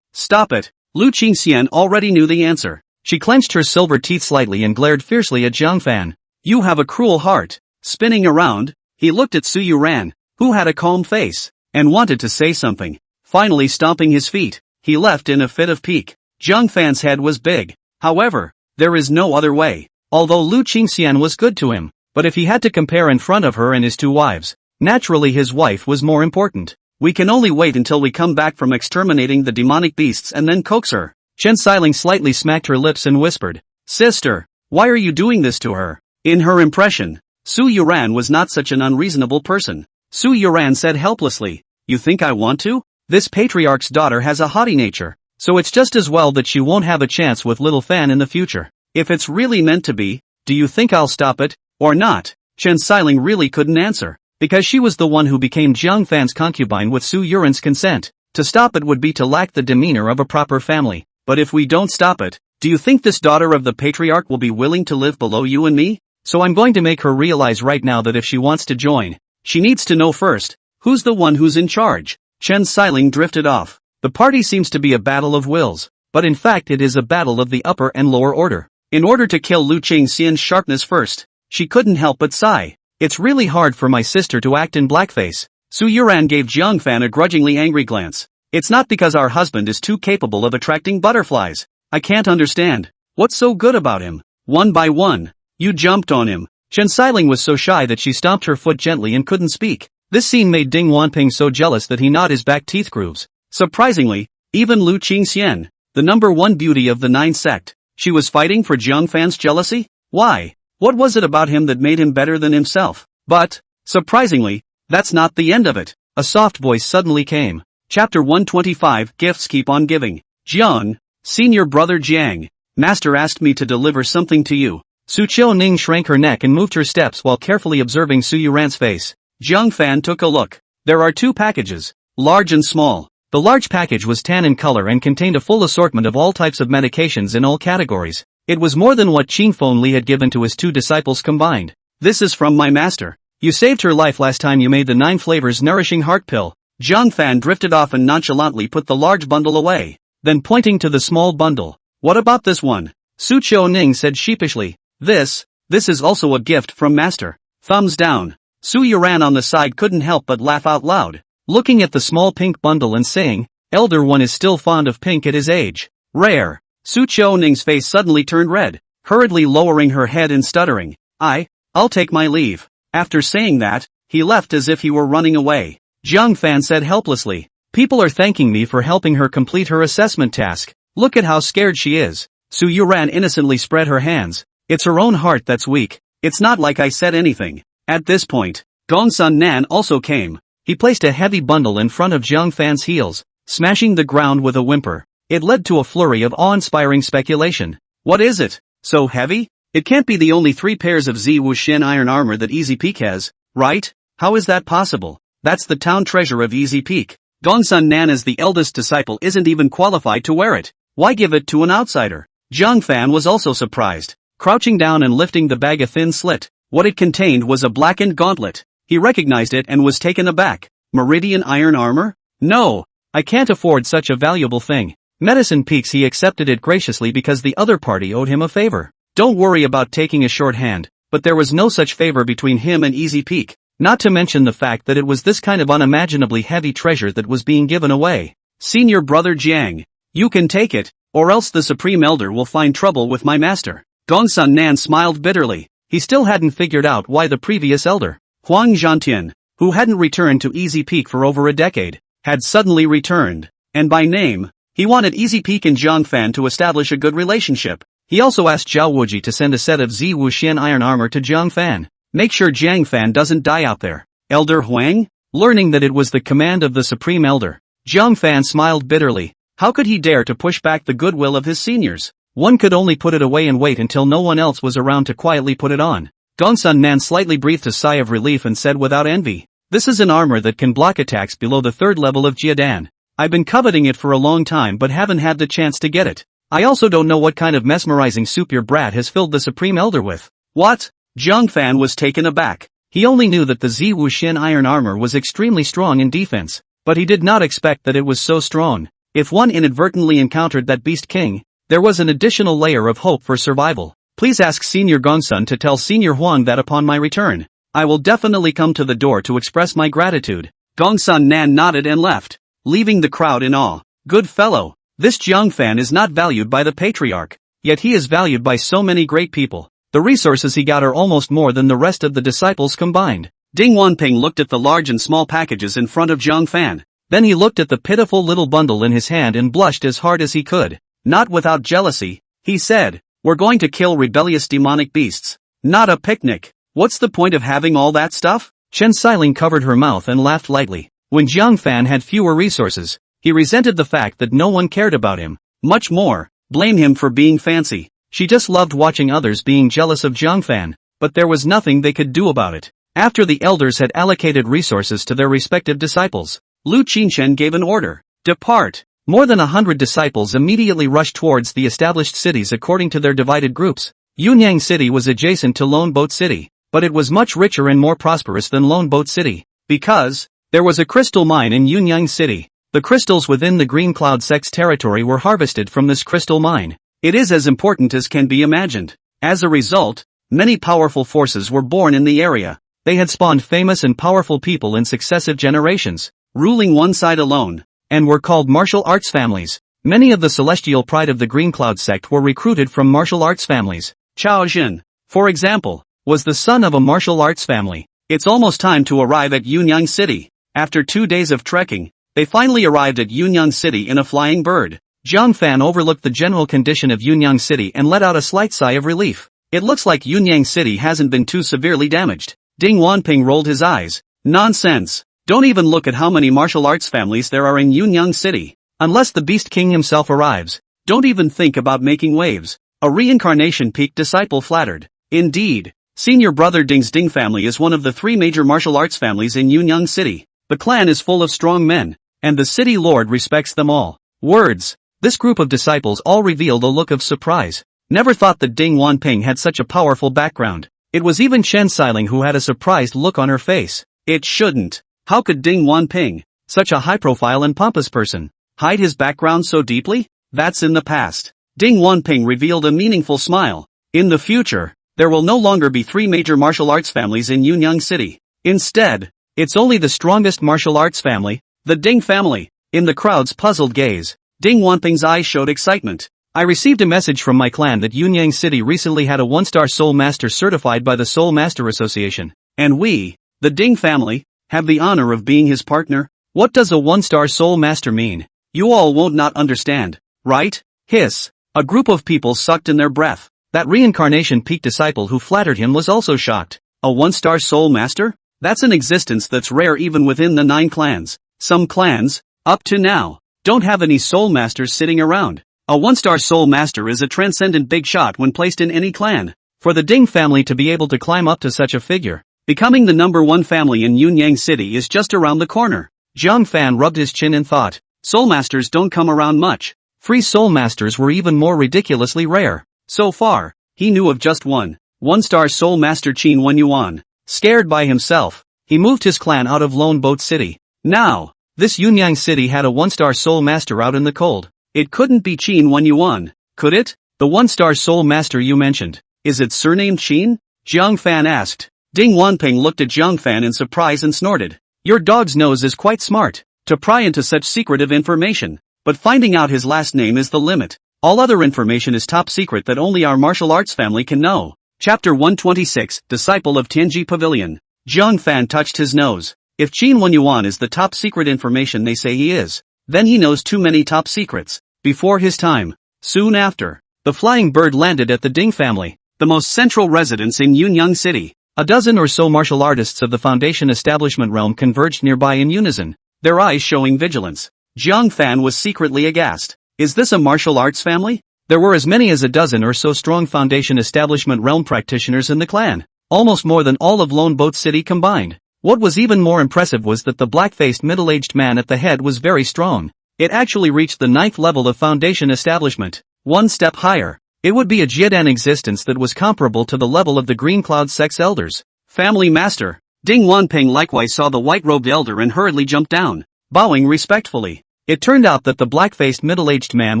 stop it." Lu Qingxian already knew the answer. She clenched her silver teeth slightly and glared fiercely at Jiang Fan. "You have a cruel heart." Spinning around, he looked at Su Yuran, who had a calm face, and wanted to say something. Finally stomping his feet, he left in a fit of pique. Jiang Fan's head was big. However, there is no other way. Although Lu Qingxian was good to him, but if he had to compare in front of her and his two wives, naturally his wife was more important. "We can only wait until we come back from exterminating the demonic beasts and then coax her." Chen Xiling slightly smacked her lips and whispered, "Sister, why are you doing this to her?" In her impression, Su Yuran was not such an unreasonable person. Su Yuran said helplessly, "You think I want to? This patriarch's daughter has a haughty nature, so it's just as well that she won't have a chance with little Fan in the future. If it's really meant to be, do you think I'll stop it, or not?" Chen Xiling really couldn't answer, because she was the one who became Jiang Fan's concubine with Su Yuran's consent. To stop it would be to lack the demeanor of a proper family. "But if we don't stop it, do you think this daughter of the patriarch will be willing to live below you and me? So I'm going to make her realize right now that if she wants to join, she needs to know first, who's the one who's in charge." Chen Xiling drifted off. The party seems to be a battle of wills, but in fact it is a battle of the upper and lower order. In order to kill Lu Qingxian's sharpness first, she couldn't help but sigh. "It's really hard for my sister to act in blackface." Su Yuran gave Jiang Fan a grudgingly angry glance. "It's not because our husband is too capable of attracting butterflies. I can't understand. What's so good about him? One by one, you jumped on him." Chen Xiling was so shy that she stomped her foot gently and couldn't speak. This scene made Ding Wanping so jealous that he gnawed his back teeth grooves. Surprisingly, even Lu Qingxian, the number one beauty of the 9 sect, she was fighting for Jiang Fan's jealousy? Why? What was it about him that made him better than himself? But, surprisingly, that's not the end of it. A soft voice suddenly came. Chapter 125, Gifts Keep on Giving. "Jiang, senior brother Jiang, master asked me to deliver something to you." Su Qiuning shrank her neck and moved her steps while carefully observing Su Yuran's face. Jiang Fan took a look. There are 2 packages, large and small. The large package was tan in color and contained a full assortment of all types of medications in all categories. It was more than what Qin Feng Li had given to his 2 disciples combined. "This is from my master. You saved her life last time you made the 9 flavors nourishing heart pill." Jiang Fan drifted off and nonchalantly put the large bundle away. Then pointing to the small bundle, "What about this one?" Su Qiuning said sheepishly, This is also a gift from master." Thumbs down. Su Yuran on the side couldn't help but laugh out loud, looking at the small pink bundle and saying, "Elder one is still fond of pink at his age. Rare." Su Qiuning's face suddenly turned red, hurriedly lowering her head and stuttering, I'll take my leave." After saying that, he left as if he were running away. Jiang Fan said helplessly, "People are thanking me for helping her complete her assessment task. Look at how scared she is." Su Yuran innocently spread her hands. "It's her own heart that's weak. It's not like I said anything." At this point, Gongsun Nan also came. He placed a heavy bundle in front of Jiang Fan's heels, smashing the ground with a whimper. It led to a flurry of awe-inspiring speculation. What is it? So heavy? It can't be the only 3 pairs of Z Wuxian iron armor that Easy Peak has, right? How is that possible? That's the town treasure of Easy Peak. Gongsun Nan as the eldest disciple isn't even qualified to wear it. Why give it to an outsider? Zhang Fan was also surprised, crouching down and lifting the bag a thin slit. What it contained was a blackened gauntlet. He recognized it and was taken aback. Meridian iron armor? No, I can't afford such a valuable thing. Medicine Peaks he accepted it graciously because the other party owed him a favor. Don't worry about taking a shorthand, but there was no such favor between him and Easy Peak, not to mention the fact that it was this kind of unimaginably heavy treasure that was being given away. Senior brother Jiang, you can take it, or else the Supreme Elder will find trouble with my master. Gongsun Nan smiled bitterly. He still hadn't figured out why the previous elder, Huang Zhantian, who hadn't returned to Easy Peak for over a decade, had suddenly returned, and by name, he wanted Easy Peak and Zhang Fan to establish a good relationship. He also asked Zhao Wuji to send a set of Z Wuxian iron armor to Zhang Fan. Make sure Zhang Fan doesn't die out there. Elder Huang? Learning that it was the command of the Supreme Elder, Zhang Fan smiled bitterly. How could he dare to push back the goodwill of his seniors? One could only put it away and wait until no one else was around to quietly put it on. Gongsun Nan slightly breathed a sigh of relief and said without envy, this is an armor that can block attacks below the 3rd level of Jiadan. I've been coveting it for a long time but haven't had the chance to get it. I also don't know what kind of mesmerizing soup your brat has filled the Supreme Elder with. What? Zhang Fan was taken aback. He only knew that the Z Wuxian iron armor was extremely strong in defense, but he did not expect that it was so strong. If one inadvertently encountered that Beast King, there was an additional layer of hope for survival. Please ask Senior Gongsun to tell Senior Huang that upon my return, I will definitely come to the door to express my gratitude. Gongsun Nan nodded and left, leaving the crowd in awe. Good fellow, this Jiang Fan is not valued by the patriarch, yet he is valued by so many great people. The resources he got are almost more than the rest of the disciples combined. Ding Wanping looked at the large and small packages in front of Zhang Fan. Then he looked at the pitiful little bundle in his hand and blushed as hard as he could. Not without jealousy, he said, we're going to kill rebellious demonic beasts. Not a picnic. What's the point of having all that stuff? Chen Xiling covered her mouth and laughed lightly. When Jiang Fan had fewer resources, he resented the fact that no one cared about him. Much more, blame him for being fancy. She just loved watching others being jealous of Jiang Fan, but there was nothing they could do about it. After the elders had allocated resources to their respective disciples, Lu Qinchen gave an order. Depart. More than 100 disciples immediately rushed towards the established cities according to their divided groups. Yunyang City was adjacent to Lone Boat City, but it was much richer and more prosperous than Lone Boat City, because there was a crystal mine in Yunyang City. The crystals within the Green Cloud Sect's territory were harvested from this crystal mine. It is as important as can be imagined. As a result, many powerful forces were born in the area. They had spawned famous and powerful people in successive generations, ruling one side alone, and were called martial arts families. Many of the celestial pride of the Green Cloud sect were recruited from martial arts families. Chao Jin, for example, was the son of a martial arts family. It's almost time to arrive at Yunyang City. After 2 days of trekking, they finally arrived at Yunyang City in a flying bird. Zhang Fan overlooked the general condition of Yunyang City and let out a slight sigh of relief. It looks like Yunyang City hasn't been too severely damaged. Ding Wanping rolled his eyes. Nonsense. Don't even look at how many martial arts families there are in Yunyang City. Unless the Beast King himself arrives, don't even think about making waves. A reincarnation peak disciple flattered. Indeed, senior brother Ding's Ding family is one of the 3 major martial arts families in Yunyang City. The clan is full of strong men, and the city lord respects them all. Words. This group of disciples all revealed a look of surprise. Never thought that Ding Wanping had such a powerful background. It was even Chen Xiling who had a surprised look on her face. It shouldn't. How could Ding Wanping, such a high-profile and pompous person, hide his background so deeply? That's in the past. Ding Wanping revealed a meaningful smile. In the future, there will no longer be 3 major martial arts families in Yunyang City. Instead, it's only the strongest martial arts family, the Ding family. In the crowd's puzzled gaze, Ding Wanping's eyes showed excitement. I received a message from my clan that Yunyang City recently had a 1-star Soul Master certified by the Soul Master Association, and we, the Ding family, have the honor of being his partner. What does a 1-star Soul Master mean? You all won't not understand, right? Hiss. A group of people sucked in their breath. That reincarnation peak disciple who flattered him was also shocked. A 1-star Soul Master? That's an existence that's rare even within the 9 clans. Some clans, up to now, don't have any soul masters sitting around. A one-star soul master is a transcendent big shot when placed in any clan. For the Ding family to be able to climb up to such a figure, becoming the #1 family in Yunyang City is just around the corner. Jiang Fan rubbed his chin and thought, soul masters don't come around much. Free soul masters were even more ridiculously rare. So far, he knew of just one-star soul master Qin Wenyuan. Scared by himself, he moved his clan out of Lone Boat City. Now, this Yunyang City had a one-star soul master out in the cold. It couldn't be Qin Wenyuan, could it? The one-star soul master you mentioned, is it surnamed Qin? Jiang Fan asked. Ding Wanping looked at Jiang Fan in surprise and snorted. Your dog's nose is quite smart, to pry into such secretive information. But finding out his last name is the limit. All other information is top secret that only our martial arts family can know. Chapter 126, Disciple of Tianji Pavilion. Jiang Fan touched his nose. If Qin Wenyuan is the top secret information they say he is, then he knows too many top secrets. Before his time. Soon after, the flying bird landed at the Ding family, the most central residence in Yunyang City. A dozen or so martial artists of the Foundation establishment realm converged nearby in unison, their eyes showing vigilance. Jiang Fan was secretly aghast. Is this a martial arts family? There were as many as a dozen or so strong Foundation establishment realm practitioners in the clan, almost more than all of Lone Boat City combined. What was even more impressive was that the black-faced middle-aged man at the head was very strong. It actually reached the 9th level of Foundation establishment. One step higher, it would be a Jiedan existence that was comparable to the level of the Green Cloud Sect's elders. Family Master. Ding Wanping likewise saw the white-robed elder and hurriedly jumped down, bowing respectfully. It turned out that the black-faced middle-aged man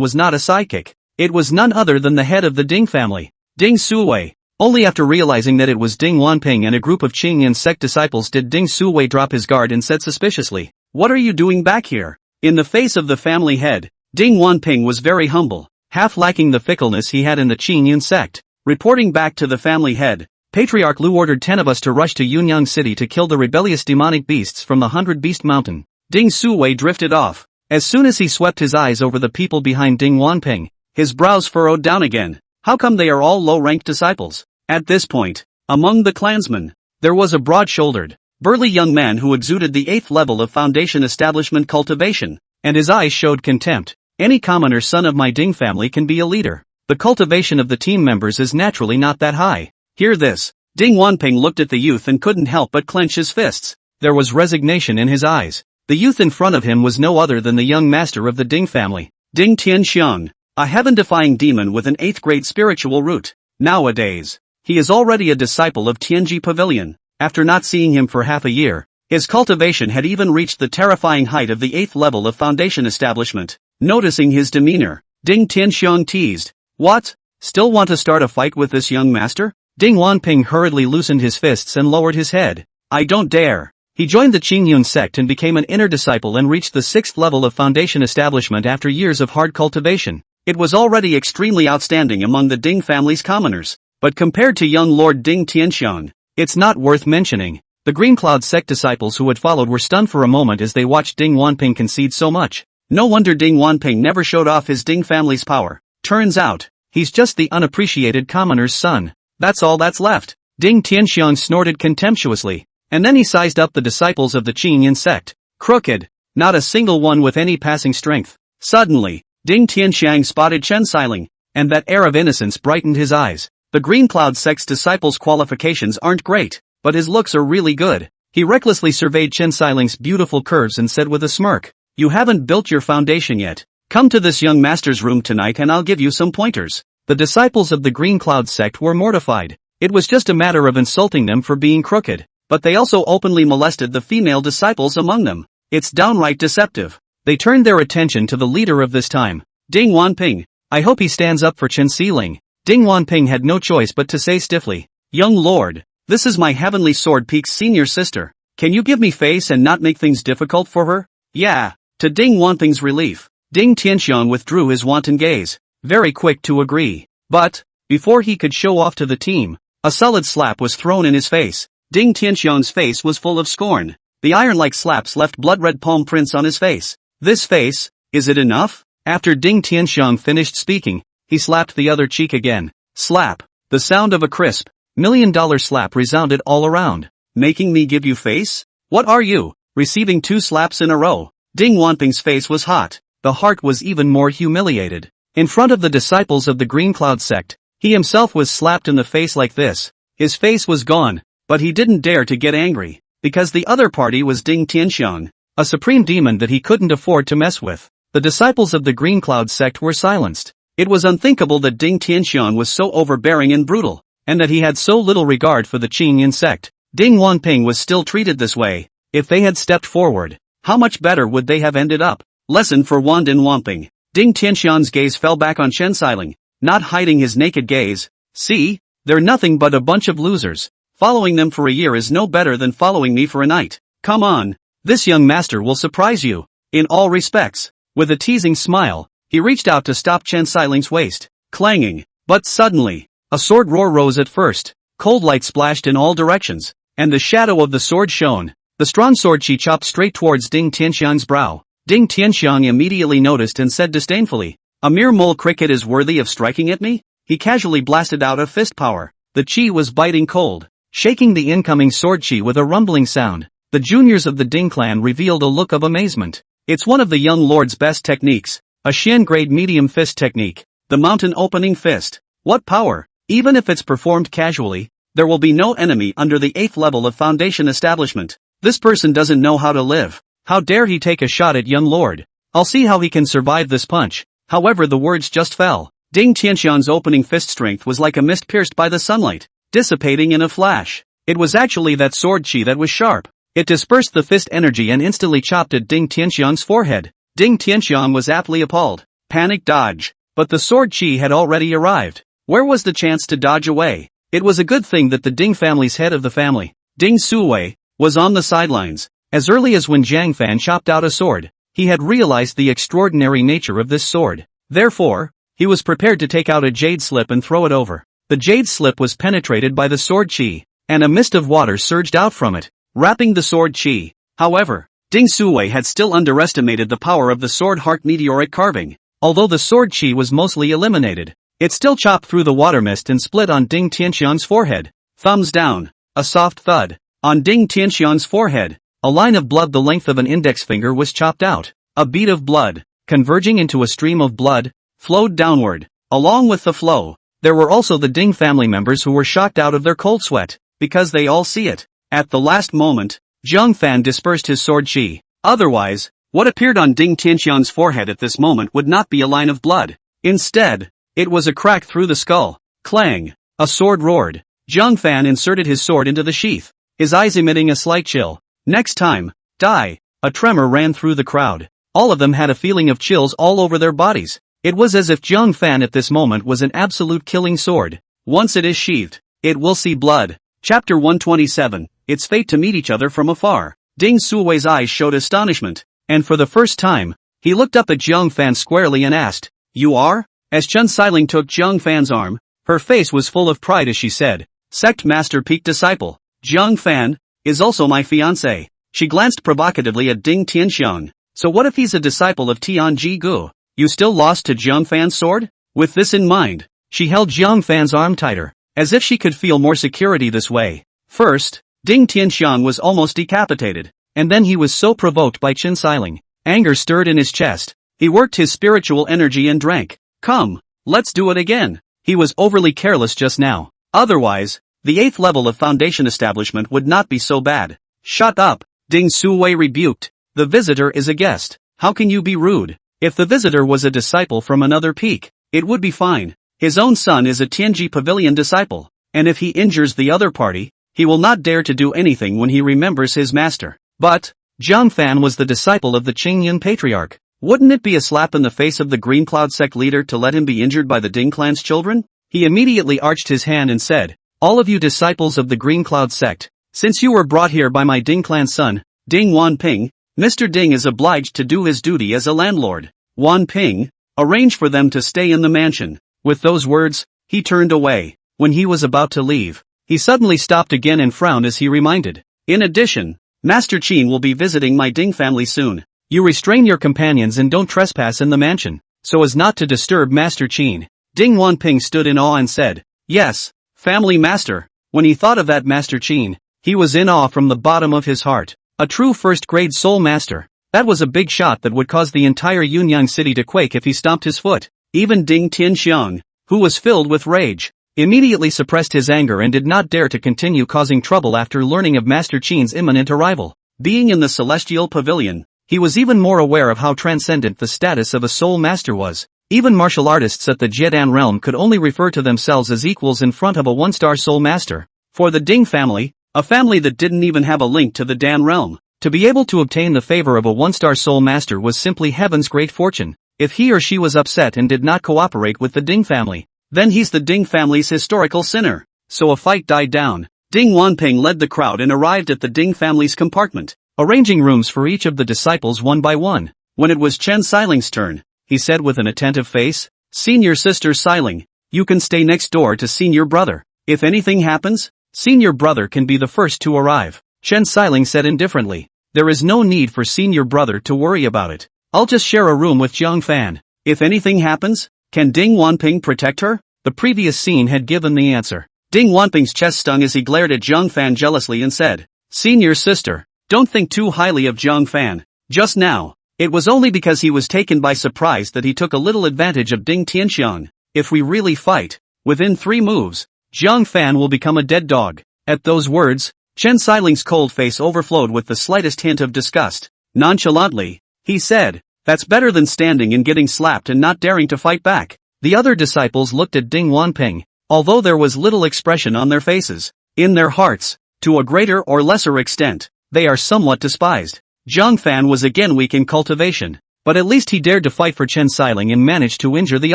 was not a sidekick. It was none other than the head of the Ding family, Ding Suwei. Only after realizing that it was Ding Wanping and a group of Qingyan sect disciples did Ding Suwei drop his guard and said suspiciously, "What are you doing back here?" In the face of the family head, Ding Wanping was very humble, half lacking the fickleness he had in the Qingyun sect. Reporting back to the family head, Patriarch Lu ordered 10 of us to rush to Yunyang City to kill the rebellious demonic beasts from the 100-Beast Mountain. Ding Suwei drifted off. As soon as he swept his eyes over the people behind Ding Wanping, his brows furrowed down again. How come they are all low-ranked disciples? At this point, among the clansmen, there was a broad-shouldered, burly young man who exuded the 8th level of Foundation establishment cultivation, and his eyes showed contempt. Any commoner son of my Ding family can be a leader. The cultivation of the team members is naturally not that high. Hear this. Ding Wanping looked at the youth and couldn't help but clench his fists. There was resignation in his eyes. The youth in front of him was no other than the young master of the Ding family, Ding Tianxiang, a heaven-defying demon with an 8th grade spiritual root. Nowadays, he is already a disciple of Tianji Pavilion. After not seeing him for half a year, his cultivation had even reached the terrifying height of the 8th level of Foundation establishment. Noticing his demeanor, Ding Tianxiang teased, "What? Still want to start a fight with this young master?" Ding Wanping hurriedly loosened his fists and lowered his head. "I don't dare." He joined the Qingyun sect and became an inner disciple and reached the 6th level of Foundation establishment after years of hard cultivation. It was already extremely outstanding among the Ding family's commoners, but compared to young Lord Ding Tianxiang, it's not worth mentioning. The Green Cloud sect disciples who had followed were stunned for a moment as they watched Ding Wanping concede so much. No wonder Ding Wanping never showed off his Ding family's power. Turns out, he's just the unappreciated commoner's son. That's all that's left. Ding Tianxiang snorted contemptuously, and then he sized up the disciples of the Qingyun sect. Crooked. Not a single one with any passing strength. Suddenly, Ding Tianxiang spotted Chen Xiling, and that air of innocence brightened his eyes. The Green Cloud sect's disciples' qualifications aren't great, but his looks are really good. He recklessly surveyed Chen Xiling's beautiful curves and said with a smirk, "You haven't built your foundation yet. Come to this young master's room tonight and I'll give you some pointers." The disciples of the Green Cloud sect were mortified. It was just a matter of insulting them for being crooked, but they also openly molested the female disciples among them. It's downright deceptive. They turned their attention to the leader of this time, Ding Wanping. "I hope he stands up for Chen Xiling." Ding Wanping had no choice but to say stiffly, "Young lord, this is my Heavenly Sword Peak's senior sister. Can you give me face and not make things difficult for her?" "Yeah." To Ding Wanping's relief, Ding Tianxiang withdrew his wanton gaze, very quick to agree. But, before he could show off to the team, a solid slap was thrown in his face. Ding Tianxiang's face was full of scorn. The iron-like slaps left blood-red palm prints on his face. "This face, is it enough?" After Ding Tianxiang finished speaking, he slapped the other cheek again. Slap. The sound of a crisp, $1,000,000 slap resounded all around. "Making me give you face? What are you, receiving 2 slaps in a row?" Ding Wanping's face was hot. the heart was even more humiliated. In front of the disciples of the Green Cloud sect, he himself was slapped in the face like this. His face was gone, but he didn't dare to get angry, because the other party was Ding Tianxiang, a supreme demon that he couldn't afford to mess with. The disciples of the Green Cloud sect were silenced. It was unthinkable that Ding Tianxiang was so overbearing and brutal, and that he had so little regard for the Qingyan sect. Ding Wanping was still treated this way. If they had stepped forward, how much better would they have ended up? Lesson for Wandin Wanping. Ding Tianxiang's gaze fell back on Chen Xiling, not hiding his naked gaze. See? They're nothing but a bunch of losers. Following them for a year is no better than following me for a night. Come on. This young master will surprise you. In all respects. With a teasing smile, he reached out to stop Chen Xiling's waist, clanging. But suddenly, a sword roar rose at first. Cold light splashed in all directions, and the shadow of the sword shone. The strong sword she chopped straight towards Ding Tianxiang's brow. Ding Tianxiang immediately noticed and said disdainfully, "A mere mole cricket is worthy of striking at me?" He casually blasted out a fist power. The chi was biting cold, shaking the incoming sword chi with a rumbling sound. The juniors of the Ding clan revealed a look of amazement. It's one of the young lord's best techniques, a Xian grade medium fist technique, the mountain opening fist. What power! Even if it's performed casually, there will be no enemy under the 8th level of foundation establishment. This person doesn't know how to live. How dare he take a shot at young lord? I'll see how he can survive this punch. However, the words just fell. Ding Tianxiang's opening fist strength was like a mist pierced by the sunlight, dissipating in a flash. It was actually that sword chi that was sharp. It dispersed the fist energy and instantly chopped at Ding Tianxiang's forehead. Ding Tianxiang was aptly appalled. Panic dodge. But the sword chi had already arrived. Where was the chance to dodge away? It was a good thing that the Ding family's head of the family, Ding Suwei, was on the sidelines. As early as when Jiang Fan chopped out a sword, he had realized the extraordinary nature of this sword. Therefore, he was prepared to take out a jade slip and throw it over. The jade slip was penetrated by the sword chi, and a mist of water surged out from it, wrapping the sword chi. However, Ding Suwei had still underestimated the power of the sword heart meteoric carving. Although the sword chi was mostly eliminated, it still chopped through the water mist and split on Ding Tianxiang's forehead. Thumbs down. A soft thud. On Ding Tianxiang's forehead, a line of blood the length of an index finger was chopped out. A bead of blood, converging into a stream of blood, flowed downward. Along with the flow, there were also the Ding family members who were shocked out of their cold sweat, because they all see it. At the last moment, Jiang Fan dispersed his sword chi. Otherwise, what appeared on Ding Tianxiang's forehead at this moment would not be a line of blood. Instead, it was a crack through the skull. Clang! A sword roared. Jiang Fan inserted his sword into the sheath, his eyes emitting a slight chill. Next time, die! A tremor ran through the crowd. All of them had a feeling of chills all over their bodies. It was as if Jiang Fan at this moment was an absolute killing sword. Once it is sheathed, it will see blood. Chapter 127, It's fate to meet each other from afar. Ding Suwei's eyes showed astonishment, and for the first time, he looked up at Jiang Fan squarely and asked, "You are?" As Chen Xiling took Jiang Fan's arm, her face was full of pride as she said, "Sect Master Peak Disciple. Jiang Fan is also my fiancé." She glanced provocatively at Ding Tianxiang. "So what if he's a disciple of Tianji Gu? You still lost to Jiang Fan's sword?" With this in mind, she held Jiang Fan's arm tighter, as if she could feel more security this way. First, Ding Tianxiang was almost decapitated, and then he was so provoked by Chen Xiling. Anger stirred in his chest. He worked his spiritual energy and drank. "Come, let's do it again." He was overly careless just now. Otherwise, the 8th level of foundation establishment would not be so bad. "Shut up," Ding Suwei rebuked. "The visitor is a guest. How can you be rude?" If the visitor was a disciple from another peak, it would be fine. His own son is a Tianji Pavilion disciple, and if he injures the other party, he will not dare to do anything when he remembers his master. But, Jiang Fan was the disciple of the Qingyan patriarch. Wouldn't it be a slap in the face of the Green Cloud sect leader to let him be injured by the Ding clan's children? He immediately arched his hand and said, "All of you disciples of the Green Cloud sect, since you were brought here by my Ding clan son, Ding Wanping, Mr. Ding is obliged to do his duty as a landlord. Wanping, arrange for them to stay in the mansion." With those words, he turned away. When he was about to leave, he suddenly stopped again and frowned as he reminded, "In addition, Master Qin will be visiting my Ding family soon. You restrain your companions and don't trespass in the mansion, so as not to disturb Master Qin." Ding Wanping stood in awe and said, "Yes, family master." When he thought of that Master Qin, he was in awe from the bottom of his heart. A true first-grade soul master. That was a big shot that would cause the entire Yunyang city to quake if he stomped his foot. Even Ding Tianxiang, who was filled with rage, immediately suppressed his anger and did not dare to continue causing trouble after learning of Master Qin's imminent arrival. Being in the Celestial Pavilion, he was even more aware of how transcendent the status of a soul master was. Even martial artists at the Jiedan realm could only refer to themselves as equals in front of a one-star soul master. For the Ding family, a family that didn't even have a link to the Dan realm, to be able to obtain the favor of a one-star soul master was simply heaven's great fortune. If he or she was upset and did not cooperate with the Ding family, then he's the Ding family's historical sinner. So a fight died down. Ding Wanping led the crowd and arrived at the Ding family's compartment, arranging rooms for each of the disciples one by one. When it was Chen Xiling's turn, he said with an attentive face, "Senior sister Xiling, you can stay next door to senior brother. If anything happens, senior brother can be the first to arrive." Chen Xiling said indifferently, "There is no need for senior brother to worry about it. I'll just share a room with Jiang Fan. If anything happens, can Ding Wanping protect her?" The previous scene had given the answer. Ding Wanping's chest stung as he glared at Jiang Fan jealously and said, "Senior sister, don't think too highly of Jiang Fan. Just now, it was only because he was taken by surprise that he took a little advantage of Ding Tianxiang. If we really fight, within 3 moves, Jiang Fan will become a dead dog." At those words, Chen Xiling's cold face overflowed with the slightest hint of disgust. Nonchalantly, he said, "That's better than standing and getting slapped and not daring to fight back." The other disciples looked at Ding Wanping, although there was little expression on their faces. In their hearts, to a greater or lesser extent, they are somewhat despised. Jiang Fan was again weak in cultivation, but at least he dared to fight for Chen Xiling and managed to injure the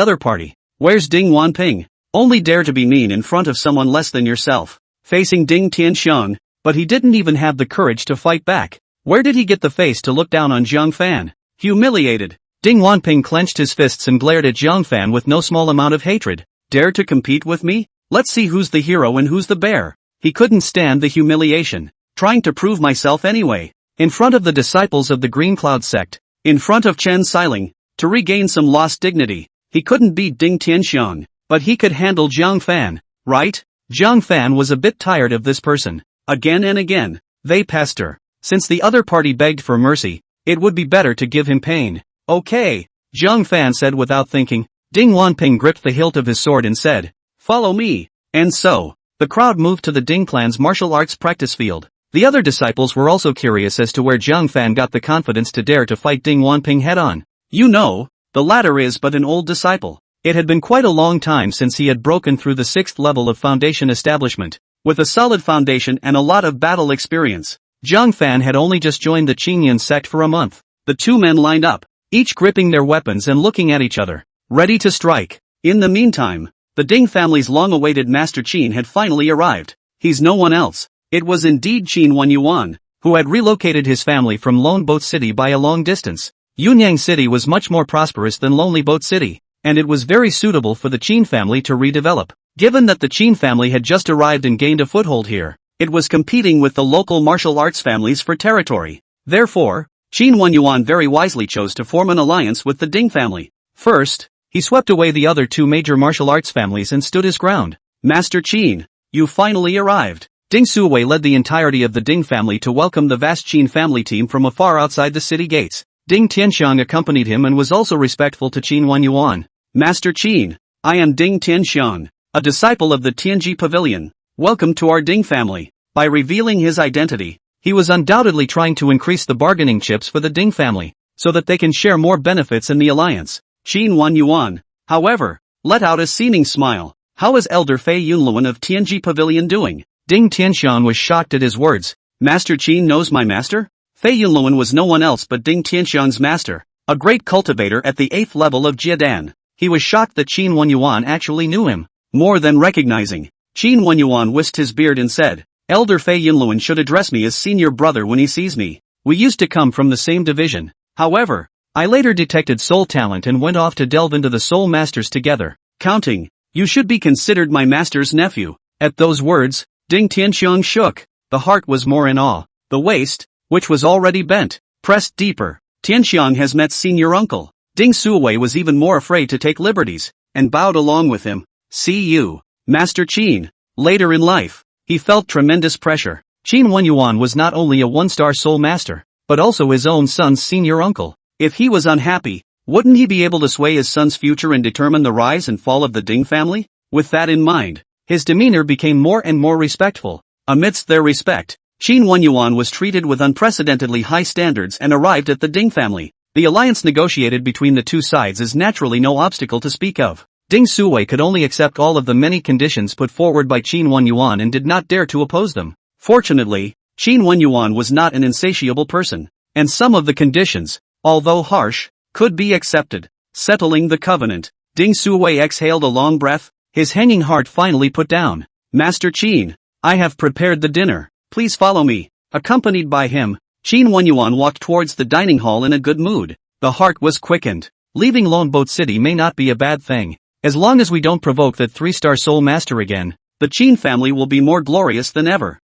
other party. Where's Ding Wanping? Only dare to be mean in front of someone less than yourself. Facing Ding Tianxiang, but he didn't even have the courage to fight back. Where did he get the face to look down on Jiang Fan? Humiliated, Ding Wanping clenched his fists and glared at Jiang Fan with no small amount of hatred. Dare to compete with me? Let's see who's the hero and who's the bear. He couldn't stand the humiliation. Trying to prove myself anyway. In front of the disciples of the Green Cloud sect, in front of Chen Xiling, to regain some lost dignity. He couldn't beat Ding Tianxiang, but he could handle Jiang Fan, right? Jiang Fan was a bit tired of this person. Again and again, they pester. Since the other party begged for mercy, it would be better to give him pain. Okay, Jiang Fan said without thinking. Ding Wanping gripped the hilt of his sword and said, "Follow me." And so, the crowd moved to the Ding clan's martial arts practice field. The other disciples were also curious as to where Jiang Fan got the confidence to dare to fight Ding Wanping head-on. You know, the latter is but an old disciple. It had been quite a long time since he had broken through the 6th level of foundation establishment. With a solid foundation and a lot of battle experience, Jiang Fan had only just joined the Qinyan sect for a month. The two men lined up, each gripping their weapons and looking at each other, ready to strike. In the meantime, the Ding family's long-awaited Master Qin had finally arrived. He's no one else. It was indeed Qin Yuan, who had relocated his family from Lone Boat City by a long distance. Yunyang City was much more prosperous than Lonely Boat City, and it was very suitable for the Qin family to redevelop. Given that the Qin family had just arrived and gained a foothold here, it was competing with the local martial arts families for territory. Therefore, Qin Yuan very wisely chose to form an alliance with the Ding family. First, he swept away the other 2 major martial arts families and stood his ground. Master Qin, you finally arrived. Ding Suwei led the entirety of the Ding family to welcome the vast Qin family team from afar outside the city gates. Ding Tianxiang accompanied him and was also respectful to Qin Yuan. Master Qin, I am Ding Tianxiang, a disciple of the Tianji Pavilion. Welcome to our Ding family. By revealing his identity, he was undoubtedly trying to increase the bargaining chips for the Ding family, so that they can share more benefits in the alliance. Qin Yuan, however, let out a seeming smile. How is Elder Fei Yunluan of Tianji Pavilion doing? Ding Tianxiang was shocked at his words. Master Qin knows my master? Fei Yunluan was no one else but Ding Tianxiang's master, a great cultivator at the 8th level of Jiedan. He was shocked that Qin Yuan actually knew him. More than recognizing, Qin Yuan whisked his beard and said, Elder Fei Yunluan should address me as senior brother when he sees me. We used to come from the same division. However, I later detected soul talent and went off to delve into the soul masters together. Counting, you should be considered my master's nephew. At those words, Ding Tianxiang shook. The heart was more in awe. The waist, which was already bent, pressed deeper. Tianxiang has met senior uncle. Ding Suwei was even more afraid to take liberties, and bowed along with him. See you, Master Qin. Later in life, he felt tremendous pressure. Qin Yuan was not only a 1-star soul master, but also his own son's senior uncle. If he was unhappy, wouldn't he be able to sway his son's future and determine the rise and fall of the Ding family? With that in mind, his demeanor became more and more respectful. Amidst their respect, Qin Wenyuan was treated with unprecedentedly high standards and arrived at the Ding family. The alliance negotiated between the two sides is naturally no obstacle to speak of. Ding Suwei could only accept all of the many conditions put forward by Qin Wenyuan and did not dare to oppose them. Fortunately, Qin Wenyuan was not an insatiable person, and some of the conditions, although harsh, could be accepted. Settling the covenant, Ding Suwei exhaled a long breath, his hanging heart finally put down. Master Qin, I have prepared the dinner, please follow me. Accompanied by him, Qin Wenyuan walked towards the dining hall in a good mood. The heart was quickened. Leaving Lone Boat City may not be a bad thing. As long as we don't provoke that 3-star soul master again, the Qin family will be more glorious than ever.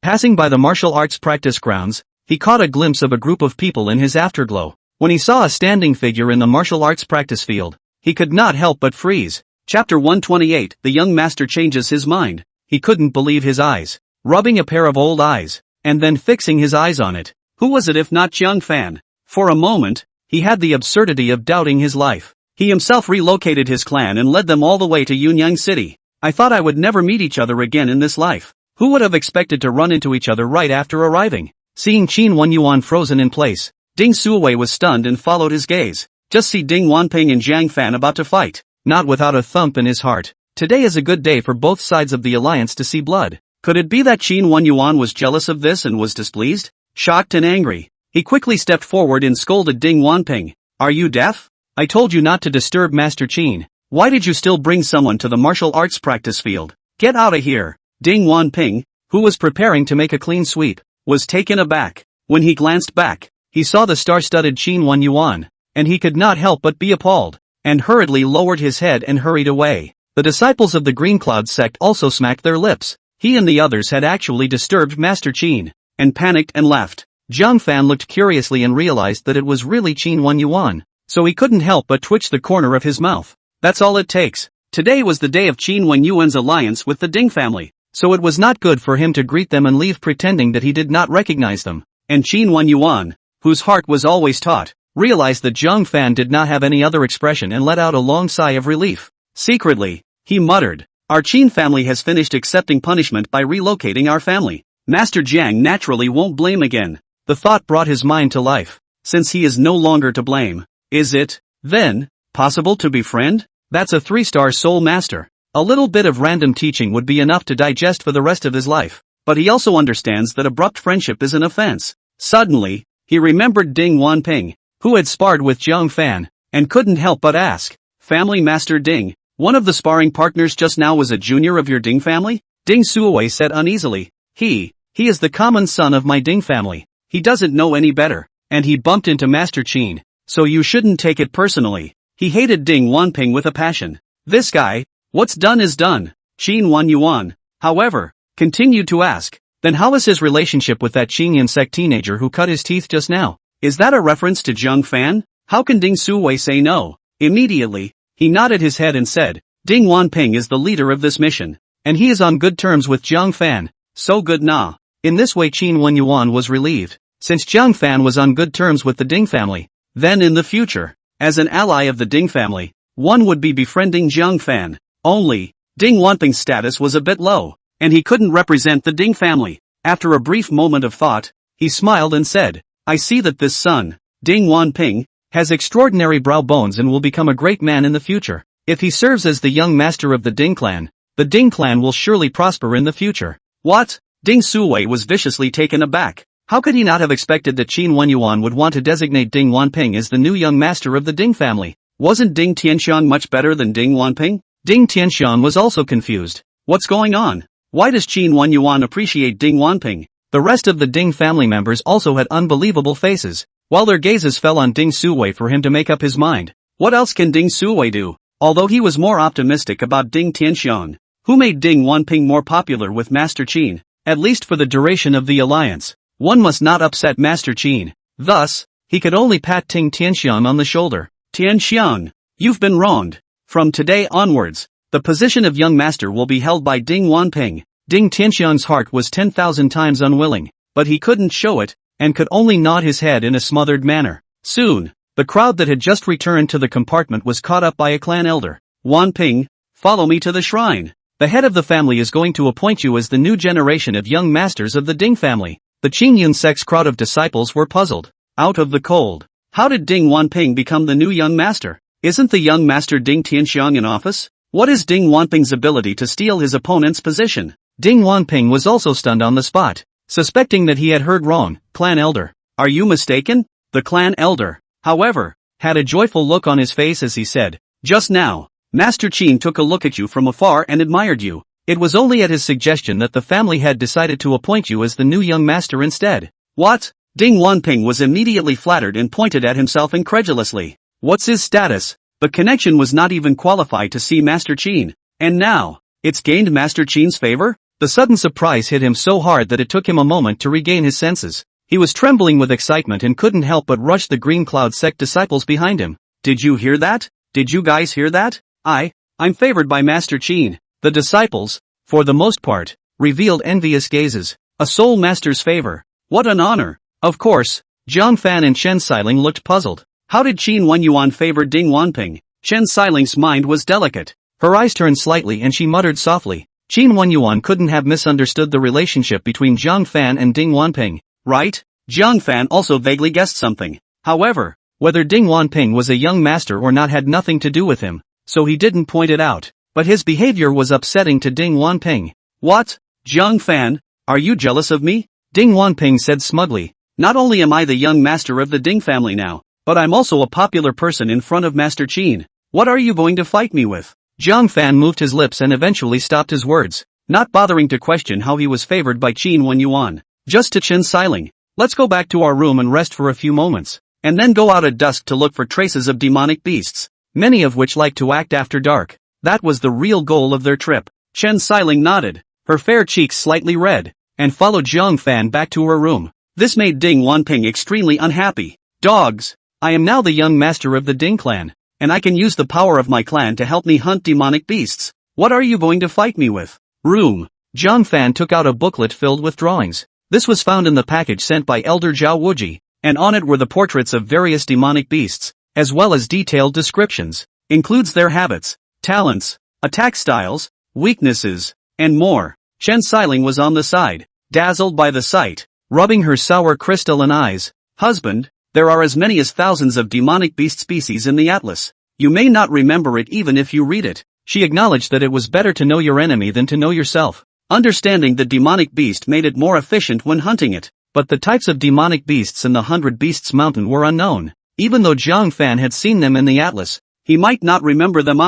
Passing by the martial arts practice grounds, he caught a glimpse of a group of people in his afterglow. When he saw a standing figure in the martial arts practice field, he could not help but freeze. Chapter 128, The young master changes his mind. He couldn't believe his eyes. Rubbing a pair of old eyes, and then fixing his eyes on it. Who was it if not Jiang Fan? For a moment, he had the absurdity of doubting his life. He himself relocated his clan and led them all the way to Yunyang City. I thought I would never meet each other again in this life. Who would have expected to run into each other right after arriving? Seeing Qin Wenyuan frozen in place, Ding Suwei was stunned and followed his gaze. Just see Ding Wanping and Jiang Fan about to fight. Not without a thump in his heart. Today is a good day for both sides of the alliance to see blood. Could it be that Qin Wenyuan was jealous of this and was displeased? Shocked and angry, he quickly stepped forward and scolded Ding Wanping. Are you deaf? I told you not to disturb Master Qin. Why did you still bring someone to the martial arts practice field? Get out of here. Ding Wanping, who was preparing to make a clean sweep, was taken aback. When he glanced back, he saw the star-studded Qin Wenyuan, and he could not help but be appalled, and hurriedly lowered his head and hurried away. The disciples of the Green Cloud sect also smacked their lips. He and the others had actually disturbed Master Qin, and panicked and left. Jiang Fan looked curiously and realized that it was really Qin Wenyuan, so he couldn't help but twitch the corner of his mouth. That's all it takes. Today was the day of Qin Wenyuan's alliance with the Ding family, so it was not good for him to greet them and leave pretending that he did not recognize them. And Qin Wenyuan, whose heart was always taut, realized that Jiang Fan did not have any other expression and let out a long sigh of relief. Secretly, he muttered, our Qin family has finished accepting punishment by relocating our family. Master Jiang naturally won't blame again. The thought brought his mind to life. Since he is no longer to blame, is it, then, possible to befriend? That's a 3-star soul master. A little bit of random teaching would be enough to digest for the rest of his life. But he also understands that abrupt friendship is an offense. Suddenly, he remembered Ding Wanping, who had sparred with Jiang Fan, and couldn't help but ask, Family Master Ding, one of the sparring partners just now was a junior of your Ding family? Ding Suwei said uneasily. He is the common son of my Ding family. He doesn't know any better, and he bumped into Master Qin, so you shouldn't take it personally. He hated Ding Wanping with a passion. This guy, what's done is done. Qin Wenyuan, however, continued to ask, then how is his relationship with that Qingyan sect teenager who cut his teeth just now? Is that a reference to Jiang Fan? How can Ding Suwei say no? Immediately, he nodded his head and said, Ding Wanping is the leader of this mission, and he is on good terms with Jiang Fan. So good na. In this way Qin Wenyuan was relieved, since Jiang Fan was on good terms with the Ding family. Then in the future, as an ally of the Ding family, one would be befriending Jiang Fan. Only, Ding Wanping's status was a bit low, and he couldn't represent the Ding family. After a brief moment of thought, he smiled and said, I see that this son, Ding Wanping, has extraordinary brow bones and will become a great man in the future. If he serves as the young master of the Ding clan will surely prosper in the future. What? Ding Suwei was viciously taken aback. How could he not have expected that Qin Wenyuan would want to designate Ding Wanping as the new young master of the Ding family? Wasn't Ding Tianxiang much better than Ding Wanping? Ding Tianxiang was also confused. What's going on? Why does Qin Wenyuan appreciate Ding Wanping? The rest of the Ding family members also had unbelievable faces, while their gazes fell on Ding Suwei for him to make up his mind. What else can Ding Suwei do? Although he was more optimistic about Ding Tianxiang, who made Ding Wanping more popular with Master Qin, at least for the duration of the alliance. One must not upset Master Qin. Thus, he could only pat Ding Tianxiang on the shoulder. Tianxiang, you've been wronged. From today onwards, the position of young master will be held by Ding Wanping. Ding Tianxiang's heart was 10,000 times unwilling, but he couldn't show it, and could only nod his head in a smothered manner. Soon, the crowd that had just returned to the compartment was caught up by a clan elder. Wanping, follow me to the shrine. The head of the family is going to appoint you as the new generation of young masters of the Ding family. The Qingyun sect's crowd of disciples were puzzled. Out of the cold. How did Ding Wanping become the new young master? Isn't the young master Ding Tianxiang in office? What is Ding Wanping's ability to steal his opponent's position? Ding Wanping was also stunned on the spot. Suspecting that he had heard wrong, clan elder. Are you mistaken? The clan elder, however, had a joyful look on his face as he said, just now, Master Qin took a look at you from afar and admired you. It was only at his suggestion that the family had decided to appoint you as the new young master instead. What? Ding Wanping was immediately flattered and pointed at himself incredulously. What's his status? The connection was not even qualified to see Master Qin. And now, it's gained Master Qin's favor? The sudden surprise hit him so hard that it took him a moment to regain his senses. He was trembling with excitement and couldn't help but rush the Green Cloud sect disciples behind him. Did you hear that? Did you guys hear that? I'm favored by Master Qin. The disciples, for the most part, revealed envious gazes. A soul master's favor. What an honor. Of course, Zhang Fan and Chen Xiling looked puzzled. How did Qin Wenyuan favor Ding Wanping? Chen Xiling's mind was delicate. Her eyes turned slightly and she muttered softly. Qin Wenyuan couldn't have misunderstood the relationship between Zhang Fan and Ding Wanping, right? Zhang Fan also vaguely guessed something. However, whether Ding Wanping was a young master or not had nothing to do with him, so he didn't point it out. But his behavior was upsetting to Ding Wanping. What? Zhang Fan, are you jealous of me? Ding Wanping said smugly. Not only am I the young master of the Ding family now, but I'm also a popular person in front of Master Qin. What are you going to fight me with? Zhang Fan moved his lips and eventually stopped his words, not bothering to question how he was favored by Qin Wenyuan. Just to Chen Xiling. Let's go back to our room and rest for a few moments, and then go out at dusk to look for traces of demonic beasts, many of which like to act after dark. That was the real goal of their trip. Chen Xiling nodded, her fair cheeks slightly red, and followed Zhang Fan back to her room. This made Ding Wanping extremely unhappy. Dogs! I am now the young master of the Ding clan, and I can use the power of my clan to help me hunt demonic beasts. What are you going to fight me with? Room. Zhang Fan took out a booklet filled with drawings. This was found in the package sent by Elder Zhao Wuji, and on it were the portraits of various demonic beasts, as well as detailed descriptions. Includes their habits, talents, attack styles, weaknesses, and more. Chen Xiling was on the side, dazzled by the sight, rubbing her sour crystalline eyes. Husband, there are as many as thousands of demonic beast species in the atlas. You may not remember it even if you read it. She acknowledged that it was better to know your enemy than to know yourself. Understanding the demonic beast made it more efficient when hunting it, but the types of demonic beasts in the 100 Beasts Mountain were unknown. Even though Zhang Fan had seen them in the atlas, he might not remember them.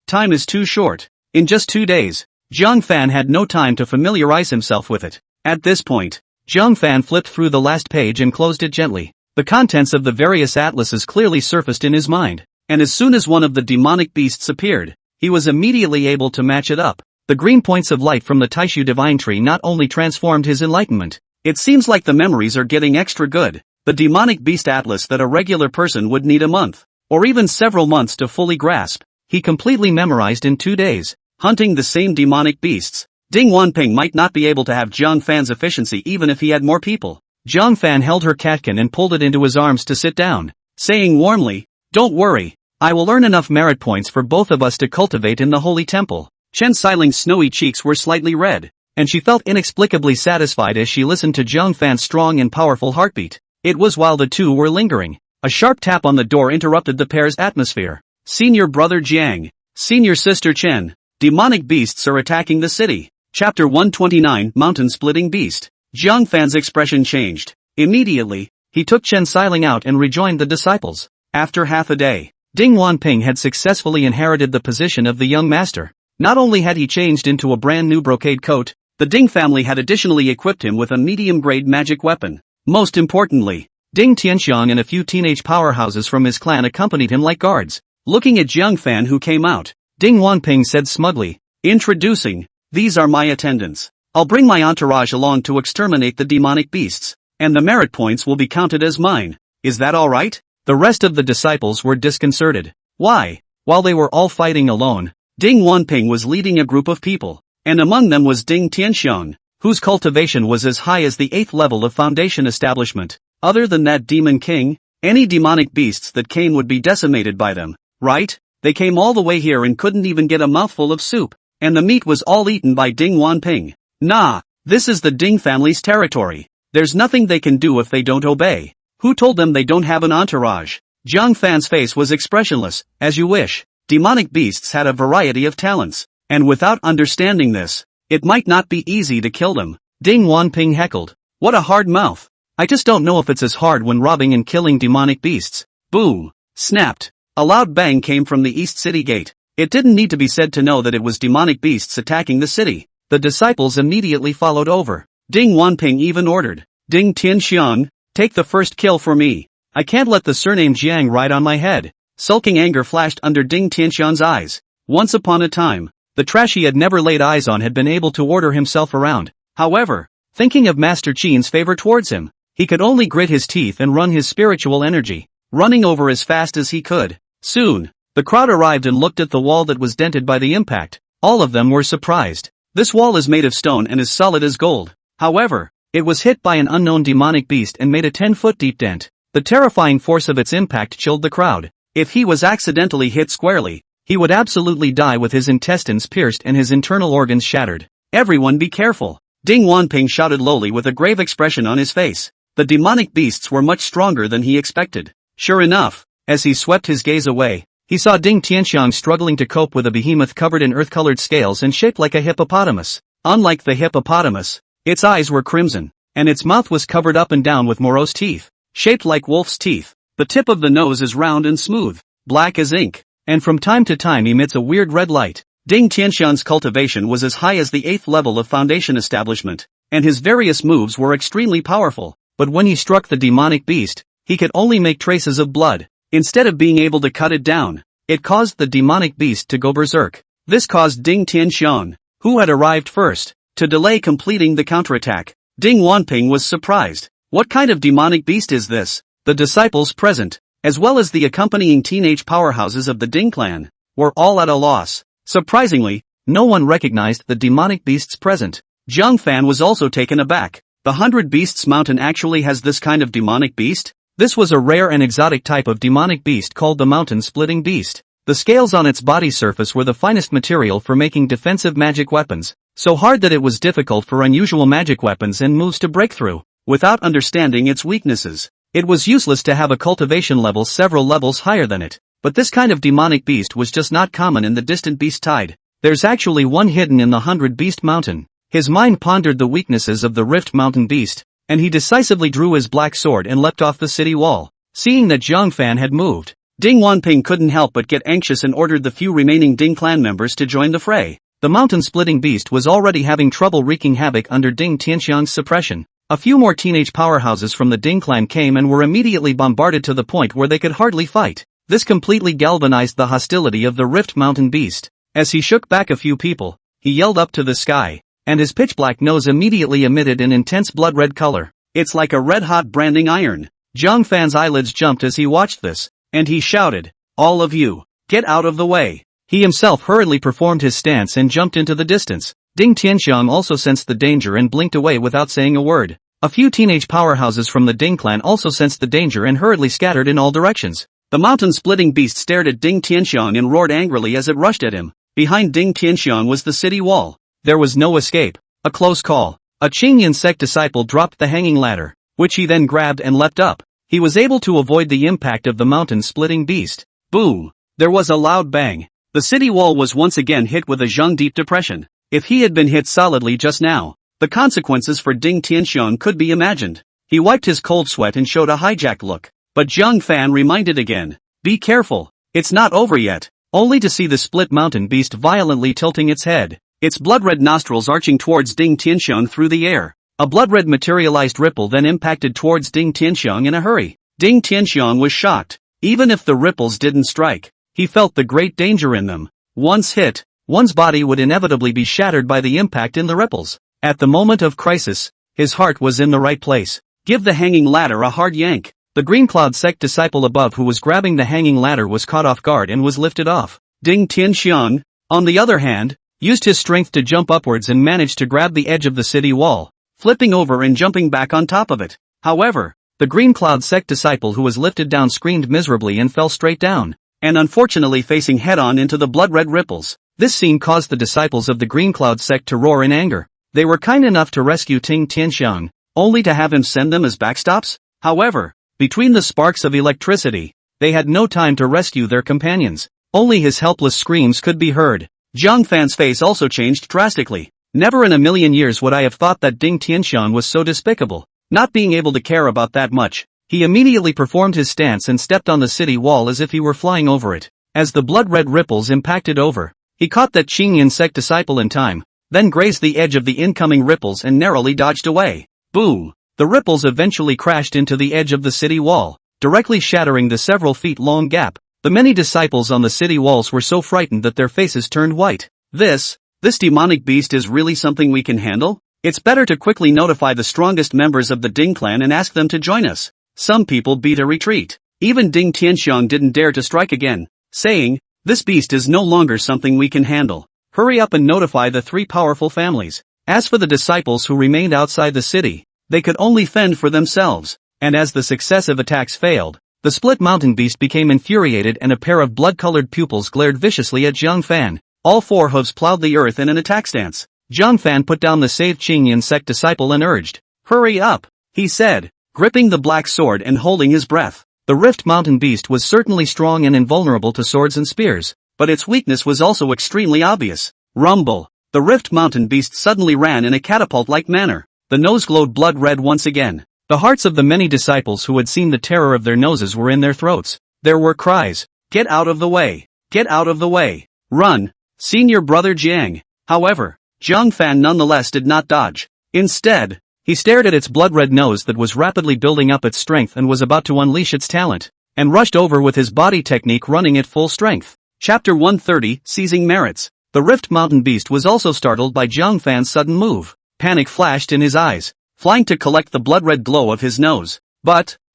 Time is too short. In just 2 days, Zhang Fan had no time to familiarize himself with it. At this point, Zhang Fan flipped through the last page and closed it gently. The contents of the various atlases clearly surfaced in his mind, and as soon as one of the demonic beasts appeared, he was immediately able to match it up. The green points of light from the Taishu divine tree not only transformed his enlightenment. It seems like the memories are getting extra good. The demonic beast atlas that a regular person would need a month, or even several months to fully grasp, he completely memorized in 2 days. Hunting the same demonic beasts, Ding Wanping might not be able to have Zhang Fan's efficiency even if he had more people. Zhang Fan held her catkin and pulled it into his arms to sit down, saying warmly, "Don't worry, I will earn enough merit points for both of us to cultivate in the holy temple." Chen Xiling's snowy cheeks were slightly red, and she felt inexplicably satisfied as she listened to Zhang Fan's strong and powerful heartbeat. It was while the two were lingering. A sharp tap on the door interrupted the pair's atmosphere. Senior brother Jiang, senior sister Chen, demonic beasts are attacking the city. Chapter 129, Mountain-Splitting Beast. Zhang Fan's expression changed. Immediately, he took Chen Xiling out and rejoined the disciples. After half a day, Ding Wanping had successfully inherited the position of the young master. Not only had he changed into a brand new brocade coat, the Ding family had additionally equipped him with a medium-grade magic weapon. Most importantly, Ding Tianxiang and a few teenage powerhouses from his clan accompanied him like guards. Looking at Zhang Fan who came out, Ding Wanping said smugly, "Introducing, these are my attendants. I'll bring my entourage along to exterminate the demonic beasts, and the merit points will be counted as mine. Is that alright?" The rest of the disciples were disconcerted. Why? While they were all fighting alone, Ding Wanping was leading a group of people, and among them was Ding Tianxiang, whose cultivation was as high as the 8th level of foundation establishment. Other than that demon king, any demonic beasts that came would be decimated by them, right? They came all the way here and couldn't even get a mouthful of soup, and the meat was all eaten by Ding Wanping. Nah, this is the Ding family's territory. There's nothing they can do if they don't obey. Who told them they don't have an entourage? Jiang Fan's face was expressionless. As you wish. Demonic beasts had a variety of talents, and without understanding this, it might not be easy to kill them. Ding Wanping heckled. What a hard mouth. I just don't know if it's as hard when robbing and killing demonic beasts. Boom. Snapped. A loud bang came from the East City Gate. It didn't need to be said to know that it was demonic beasts attacking the city. The disciples immediately followed over. Ding Wanping even ordered, Ding Tianxiang, take the first kill for me. I can't let the surname Jiang ride on my head. Sulking anger flashed under Ding Tianxiang's eyes. Once upon a time, the trash he had never laid eyes on had been able to order himself around. However, thinking of Master Qin's favor towards him, he could only grit his teeth and run his spiritual energy, running over as fast as he could. Soon, the crowd arrived and looked at the wall that was dented by the impact. All of them were surprised. This wall is made of stone and is solid as gold. However, it was hit by an unknown demonic beast and made a 10-foot deep dent. The terrifying force of its impact chilled the crowd. If he was accidentally hit squarely, he would absolutely die with his intestines pierced and his internal organs shattered. Everyone be careful. Ding Wanping shouted lowly with a grave expression on his face. The demonic beasts were much stronger than he expected. Sure enough, as he swept his gaze away, he saw Ding Tianxiang struggling to cope with a behemoth covered in earth-colored scales and shaped like a hippopotamus. Unlike the hippopotamus, its eyes were crimson, and its mouth was covered up and down with morose teeth, shaped like wolf's teeth. The tip of the nose is round and smooth, black as ink, and from time to time emits a weird red light. Ding Tianxiang's cultivation was as high as the 8th level of foundation establishment, and his various moves were extremely powerful, but when he struck the demonic beast, he could only make traces of blood. Instead of being able to cut it down, it caused the demonic beast to go berserk. This caused Ding Tianxiang, who had arrived first, to delay completing the counterattack. Ding Wanping was surprised. What kind of demonic beast is this? The disciples present, as well as the accompanying teenage powerhouses of the Ding clan, were all at a loss. Surprisingly, no one recognized the demonic beasts present. Jiang Fan was also taken aback. The 100 Beasts Mountain actually has this kind of demonic beast? This was a rare and exotic type of demonic beast called the mountain-splitting beast. The scales on its body surface were the finest material for making defensive magic weapons, so hard that it was difficult for unusual magic weapons and moves to break through. Without understanding its weaknesses, it was useless to have a cultivation level several levels higher than it. But this kind of demonic beast was just not common in the distant beast tide. There's actually one hidden in the 100 Beast Mountain. His mind pondered the weaknesses of the Rift Mountain beast, and he decisively drew his black sword and leapt off the city wall. Seeing that Jiang Fan had moved, Ding Wanping couldn't help but get anxious and ordered the few remaining Ding clan members to join the fray. The mountain-splitting beast was already having trouble wreaking havoc under Ding Tianxiang's suppression. A few more teenage powerhouses from the Ding clan came and were immediately bombarded to the point where they could hardly fight. This completely galvanized the hostility of the Rift Mountain beast. As he shook back a few people, he yelled up to the sky, and his pitch-black nose immediately emitted an intense blood-red color. It's like a red-hot branding iron. Jiang Fan's eyelids jumped as he watched this, and he shouted, "All of you, get out of the way." He himself hurriedly performed his stance and jumped into the distance. Ding Tianxiang also sensed the danger and blinked away without saying a word. A few teenage powerhouses from the Ding clan also sensed the danger and hurriedly scattered in all directions. The mountain-splitting beast stared at Ding Tianxiang and roared angrily as it rushed at him. Behind Ding Tianxiang was the city wall. There was no escape. A close call. A Qingyan sect disciple dropped the hanging ladder, which he then grabbed and leapt up. He was able to avoid the impact of the mountain-splitting beast. Boom! There was a loud bang. The city wall was once again hit with a zheng deep depression. If he had been hit solidly just now, the consequences for Ding Tianxiang could be imagined. He wiped his cold sweat and showed a hijacked look. But Jiang Fan reminded again, "Be careful, it's not over yet," only to see the split mountain beast violently tilting its head, its blood-red nostrils arching towards Ding Tianxiang through the air. A blood-red materialized ripple then impacted towards Ding Tianxiang in a hurry. Ding Tianxiang was shocked. Even if the ripples didn't strike, he felt the great danger in them. Once hit, one's body would inevitably be shattered by the impact in the ripples. At the moment of crisis, his heart was in the right place. Give the hanging ladder a hard yank. The Green Cloud sect disciple above who was grabbing the hanging ladder was caught off guard and was lifted off. Ding Tianxiang, on the other hand, used his strength to jump upwards and managed to grab the edge of the city wall, flipping over and jumping back on top of it. However, The Green Cloud sect disciple who was lifted down screamed miserably and fell straight down, and unfortunately facing head-on into the blood-red ripples. This scene caused the disciples of the Green Cloud sect to roar in anger. They were kind enough to rescue Ting Tianxiang, only to have him send them as backstops? However, between the sparks of electricity, they had no time to rescue their companions. Only his helpless screams could be heard. Zhang Fan's face also changed drastically. Never in a million years would I have thought that Ding Tianxiang was so despicable. Not being able to care about that much, he immediately performed his stance and stepped on the city wall as if he were flying over it. As the blood-red ripples impacted over, he caught that Qingyan sect disciple in time, then grazed the edge of the incoming ripples and narrowly dodged away. Boom! The ripples eventually crashed into the edge of the city wall, directly shattering the several feet long gap. The many disciples on the city walls were so frightened that their faces turned white. This demonic beast is really something we can handle? It's better to quickly notify the strongest members of the Ding clan and ask them to join us. Some people beat a retreat. Even Ding Tianxiang didn't dare to strike again, saying, "This beast is no longer something we can handle. Hurry up and notify the three powerful families." As for the disciples who remained outside the city, they could only fend for themselves, and as the successive attacks failed, the split mountain beast became infuriated and a pair of blood-colored pupils glared viciously at Zhang Fan. All four hooves plowed the earth in an attack stance. Zhang Fan put down the saved Qingyan sect disciple and urged, "Hurry up," he said, gripping the black sword and holding his breath. The Rift Mountain Beast was certainly strong and invulnerable to swords and spears, but its weakness was also extremely obvious. Rumble! The Rift Mountain Beast suddenly ran in a catapult-like manner. The nose glowed blood red once again. The hearts of the many disciples who had seen the terror of their noses were in their throats. There were cries, "Get out of the way! Get out of the way! Run! Senior brother Jiang!" However, Zhang Fan nonetheless did not dodge. Instead, he stared at its blood-red nose that was rapidly building up its strength and was about to unleash its talent, and rushed over with his body technique running at full strength. Chapter 130, Seizing Merits. The Rift Mountain Beast was also startled by Zhang Fan's sudden move. Panic flashed in his eyes, flying to collect the blood-red glow of his nose.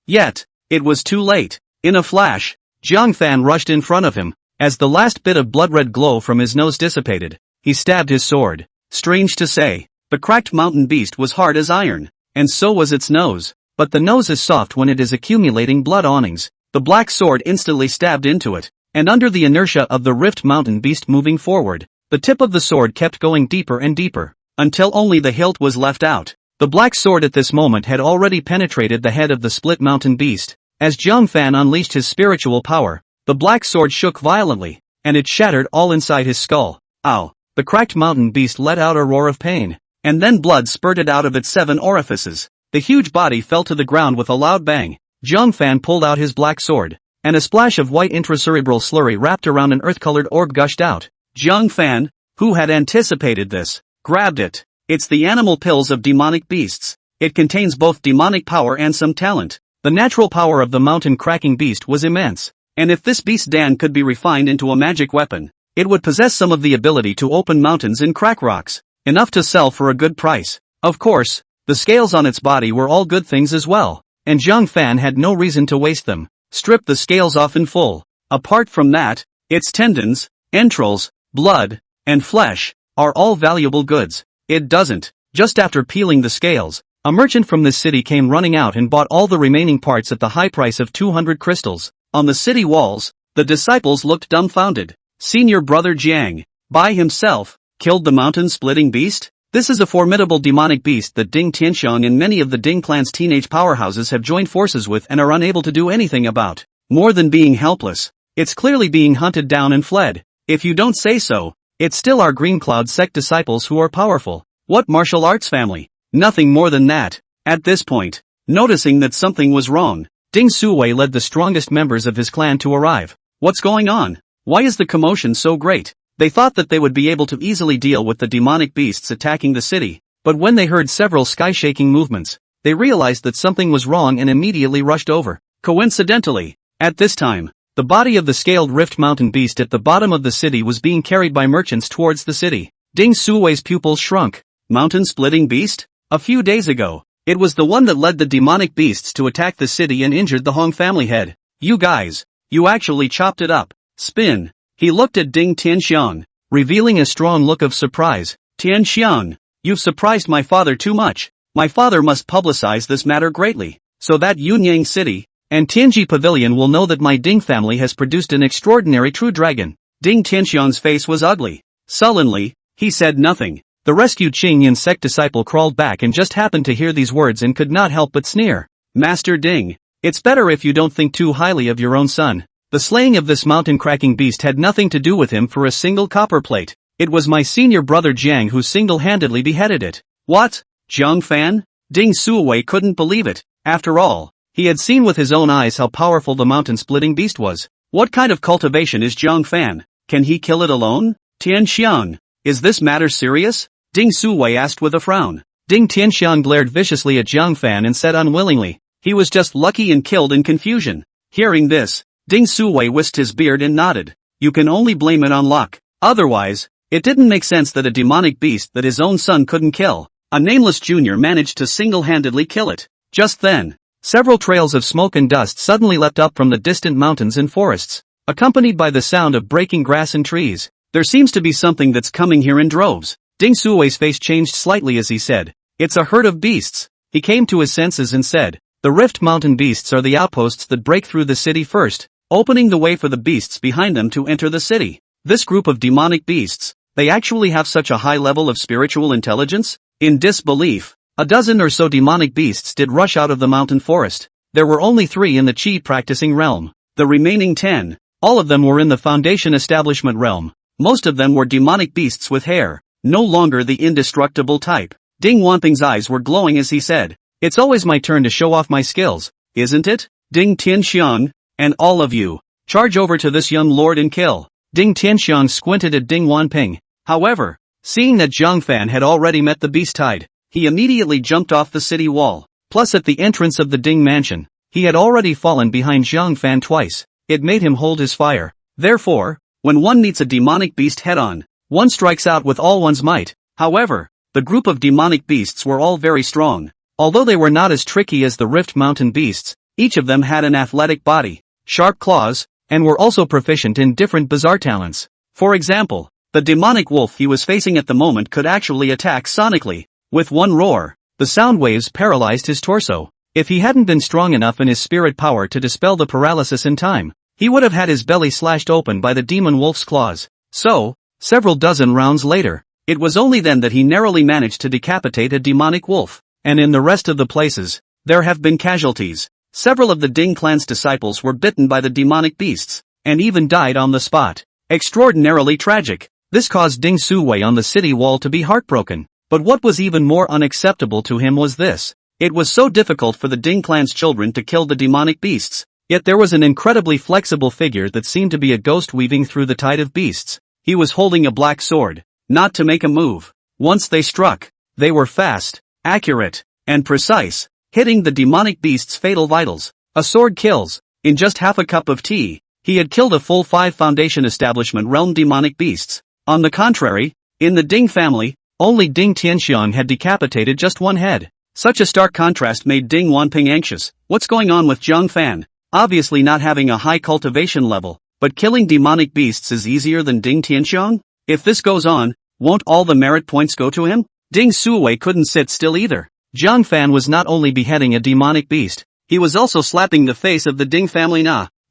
Yet, it was too late. In a flash, Zhang Fan rushed in front of him. As the last bit of blood-red glow from his nose dissipated, he stabbed his sword. Strange to say, the cracked mountain beast was hard as iron, and so was its nose, but the nose is soft when it is accumulating blood awnings. The black sword instantly stabbed into it, and under the inertia of the Rift Mountain Beast moving forward, the tip of the sword kept going deeper and deeper, until only the hilt was left out. The black sword at this moment had already penetrated the head of the split mountain beast. As Zhang Fan unleashed his spiritual power, the black sword shook violently, and it shattered all inside his skull. Ow! The cracked mountain beast let out a roar of pain, and then blood spurted out of its 7 orifices. The huge body fell to the ground with a loud bang. Zhang Fan pulled out his black sword, and a splash of white intracerebral slurry wrapped around an earth-colored orb gushed out. Zhang Fan, who had anticipated this, grabbed it. It's the animal pills of demonic beasts. It contains both demonic power and some talent. The natural power of the mountain-cracking beast was immense, and if this beast Dan could be refined into a magic weapon, it would possess some of the ability to open mountains and crack rocks, enough to sell for a good price. Of course, the scales on its body were all good things as well, and Zhang Fan had no reason to waste them. Strip the scales off in full. Apart from that, its tendons, entrails, blood, and flesh are all valuable goods. It doesn't. Just after peeling the scales, a merchant from this city came running out and bought all the remaining parts at the high price of 200 crystals. On the city walls, the disciples looked dumbfounded. Senior brother Jiang, by himself, killed the mountain-splitting beast? This is a formidable demonic beast that Ding Tianxiang and many of the Ding clan's teenage powerhouses have joined forces with and are unable to do anything about. More than being helpless, it's clearly being hunted down and fled. If you don't say so, it's still our Green Cloud sect disciples who are powerful. What martial arts family? Nothing more than that. At this point, noticing that something was wrong, Ding Suwei led the strongest members of his clan to arrive. What's going on? Why is the commotion so great? They thought that they would be able to easily deal with the demonic beasts attacking the city, but when they heard several sky-shaking movements, they realized that something was wrong and immediately rushed over. Coincidentally, at this time, the body of the scaled Rift Mountain Beast at the bottom of the city was being carried by merchants towards the city. Ding Suwei's pupils shrunk. Mountain-splitting beast? A few days ago, it was the one that led the demonic beasts to attack the city and injured the Hong family head. You guys, you actually chopped it up. Spin. He looked at Ding Tianxiang, revealing a strong look of surprise. Tianxiang, you've surprised my father too much. My father must publicize this matter greatly. so that Yunyang City and Tianji Pavilion will know that my Ding family has produced an extraordinary true dragon. Ding Tianxiang's face was ugly. Sullenly, he said nothing. The rescued Qing Yin sect disciple crawled back and just happened to hear these words and could not help but sneer. Master Ding, it's better if you don't think too highly of your own son. The slaying of this mountain-cracking beast had nothing to do with him for a single copper plate. It was my senior brother Jiang who single-handedly beheaded it. What? Jiang Fan? Ding Suwei couldn't believe it. After all, he had seen with his own eyes how powerful the mountain-splitting beast was. What kind of cultivation is Jiang Fan? Can he kill it alone? Tianxiang, is this matter serious? Ding Suwei asked with a frown. Ding Tianxiang glared viciously at Jiang Fan and said unwillingly, he was just lucky and killed in confusion. Hearing this, Ding Suwei whisked his beard and nodded. You can only blame it on luck. Otherwise, it didn't make sense that a demonic beast that his own son couldn't kill, a nameless junior managed to single-handedly kill it. Just then, several trails of smoke and dust suddenly leapt up from the distant mountains and forests, accompanied by the sound of breaking grass and trees. There seems to be something that's coming here in droves. Ding Suwei's face changed slightly as he said, it's a herd of beasts. He came to his senses and said, the Rift Mountain beasts are the outposts that break through the city first, opening the way for the beasts behind them to enter the city. This group of demonic beasts, they actually have such a high level of spiritual intelligence? In disbelief, a dozen or so demonic beasts did rush out of the mountain forest. There were only 3 in the Qi practicing realm. The remaining 10, all of them were in the foundation establishment realm. Most of them were demonic beasts with hair, no longer the indestructible type. Ding Wanping's eyes were glowing as he said, it's always my turn to show off my skills, isn't it? Ding Tianxiang, and all of you, charge over to this young lord and kill. Ding Tianxiang squinted at Ding Wanping. However, seeing that Jiang Fan had already met the beast tide, he immediately jumped off the city wall. Plus at the entrance of the Ding mansion, he had already fallen behind Jiang Fan twice. It made him hold his fire. Therefore, when one meets a demonic beast head-on, one strikes out with all one's might. However, the group of demonic beasts were all very strong. Although they were not as tricky as the Rift Mountain beasts, each of them had an athletic body, sharp claws, and were also proficient in different bizarre talents. For example, the demonic wolf he was facing at the moment could actually attack sonically. With one roar, the sound waves paralyzed his torso. If he hadn't been strong enough in his spirit power to dispel the paralysis in time, he would have had his belly slashed open by the demon wolf's claws. So, several dozen rounds later, it was only then that he narrowly managed to decapitate a demonic wolf. And in the rest of the places, there have been casualties. Several of the Ding clan's disciples were bitten by the demonic beasts, and even died on the spot. Extraordinarily tragic. This caused Ding Suwei on the city wall to be heartbroken. But what was even more unacceptable to him was this. It was so difficult for the Ding clan's children to kill the demonic beasts. Yet there was an incredibly flexible figure that seemed to be a ghost weaving through the tide of beasts. He was holding a black sword, not to make a move. Once they struck, they were fast, accurate, and precise, hitting the demonic beast's fatal vitals. A sword kills. In just half a cup of tea, he had killed a full 5 Foundation Establishment realm demonic beasts. On the contrary, in the Ding family, only Ding Tianxiang had decapitated just 1 head. Such a stark contrast made Ding Wanping anxious. What's going on with Jiang Fan? Obviously not having a high cultivation level, but killing demonic beasts is easier than Ding Tianxiang? If this goes on, won't all the merit points go to him? Ding Suwei couldn't sit still either. Jiang Fan was not only beheading a demonic beast, he was also slapping the face of the Ding family.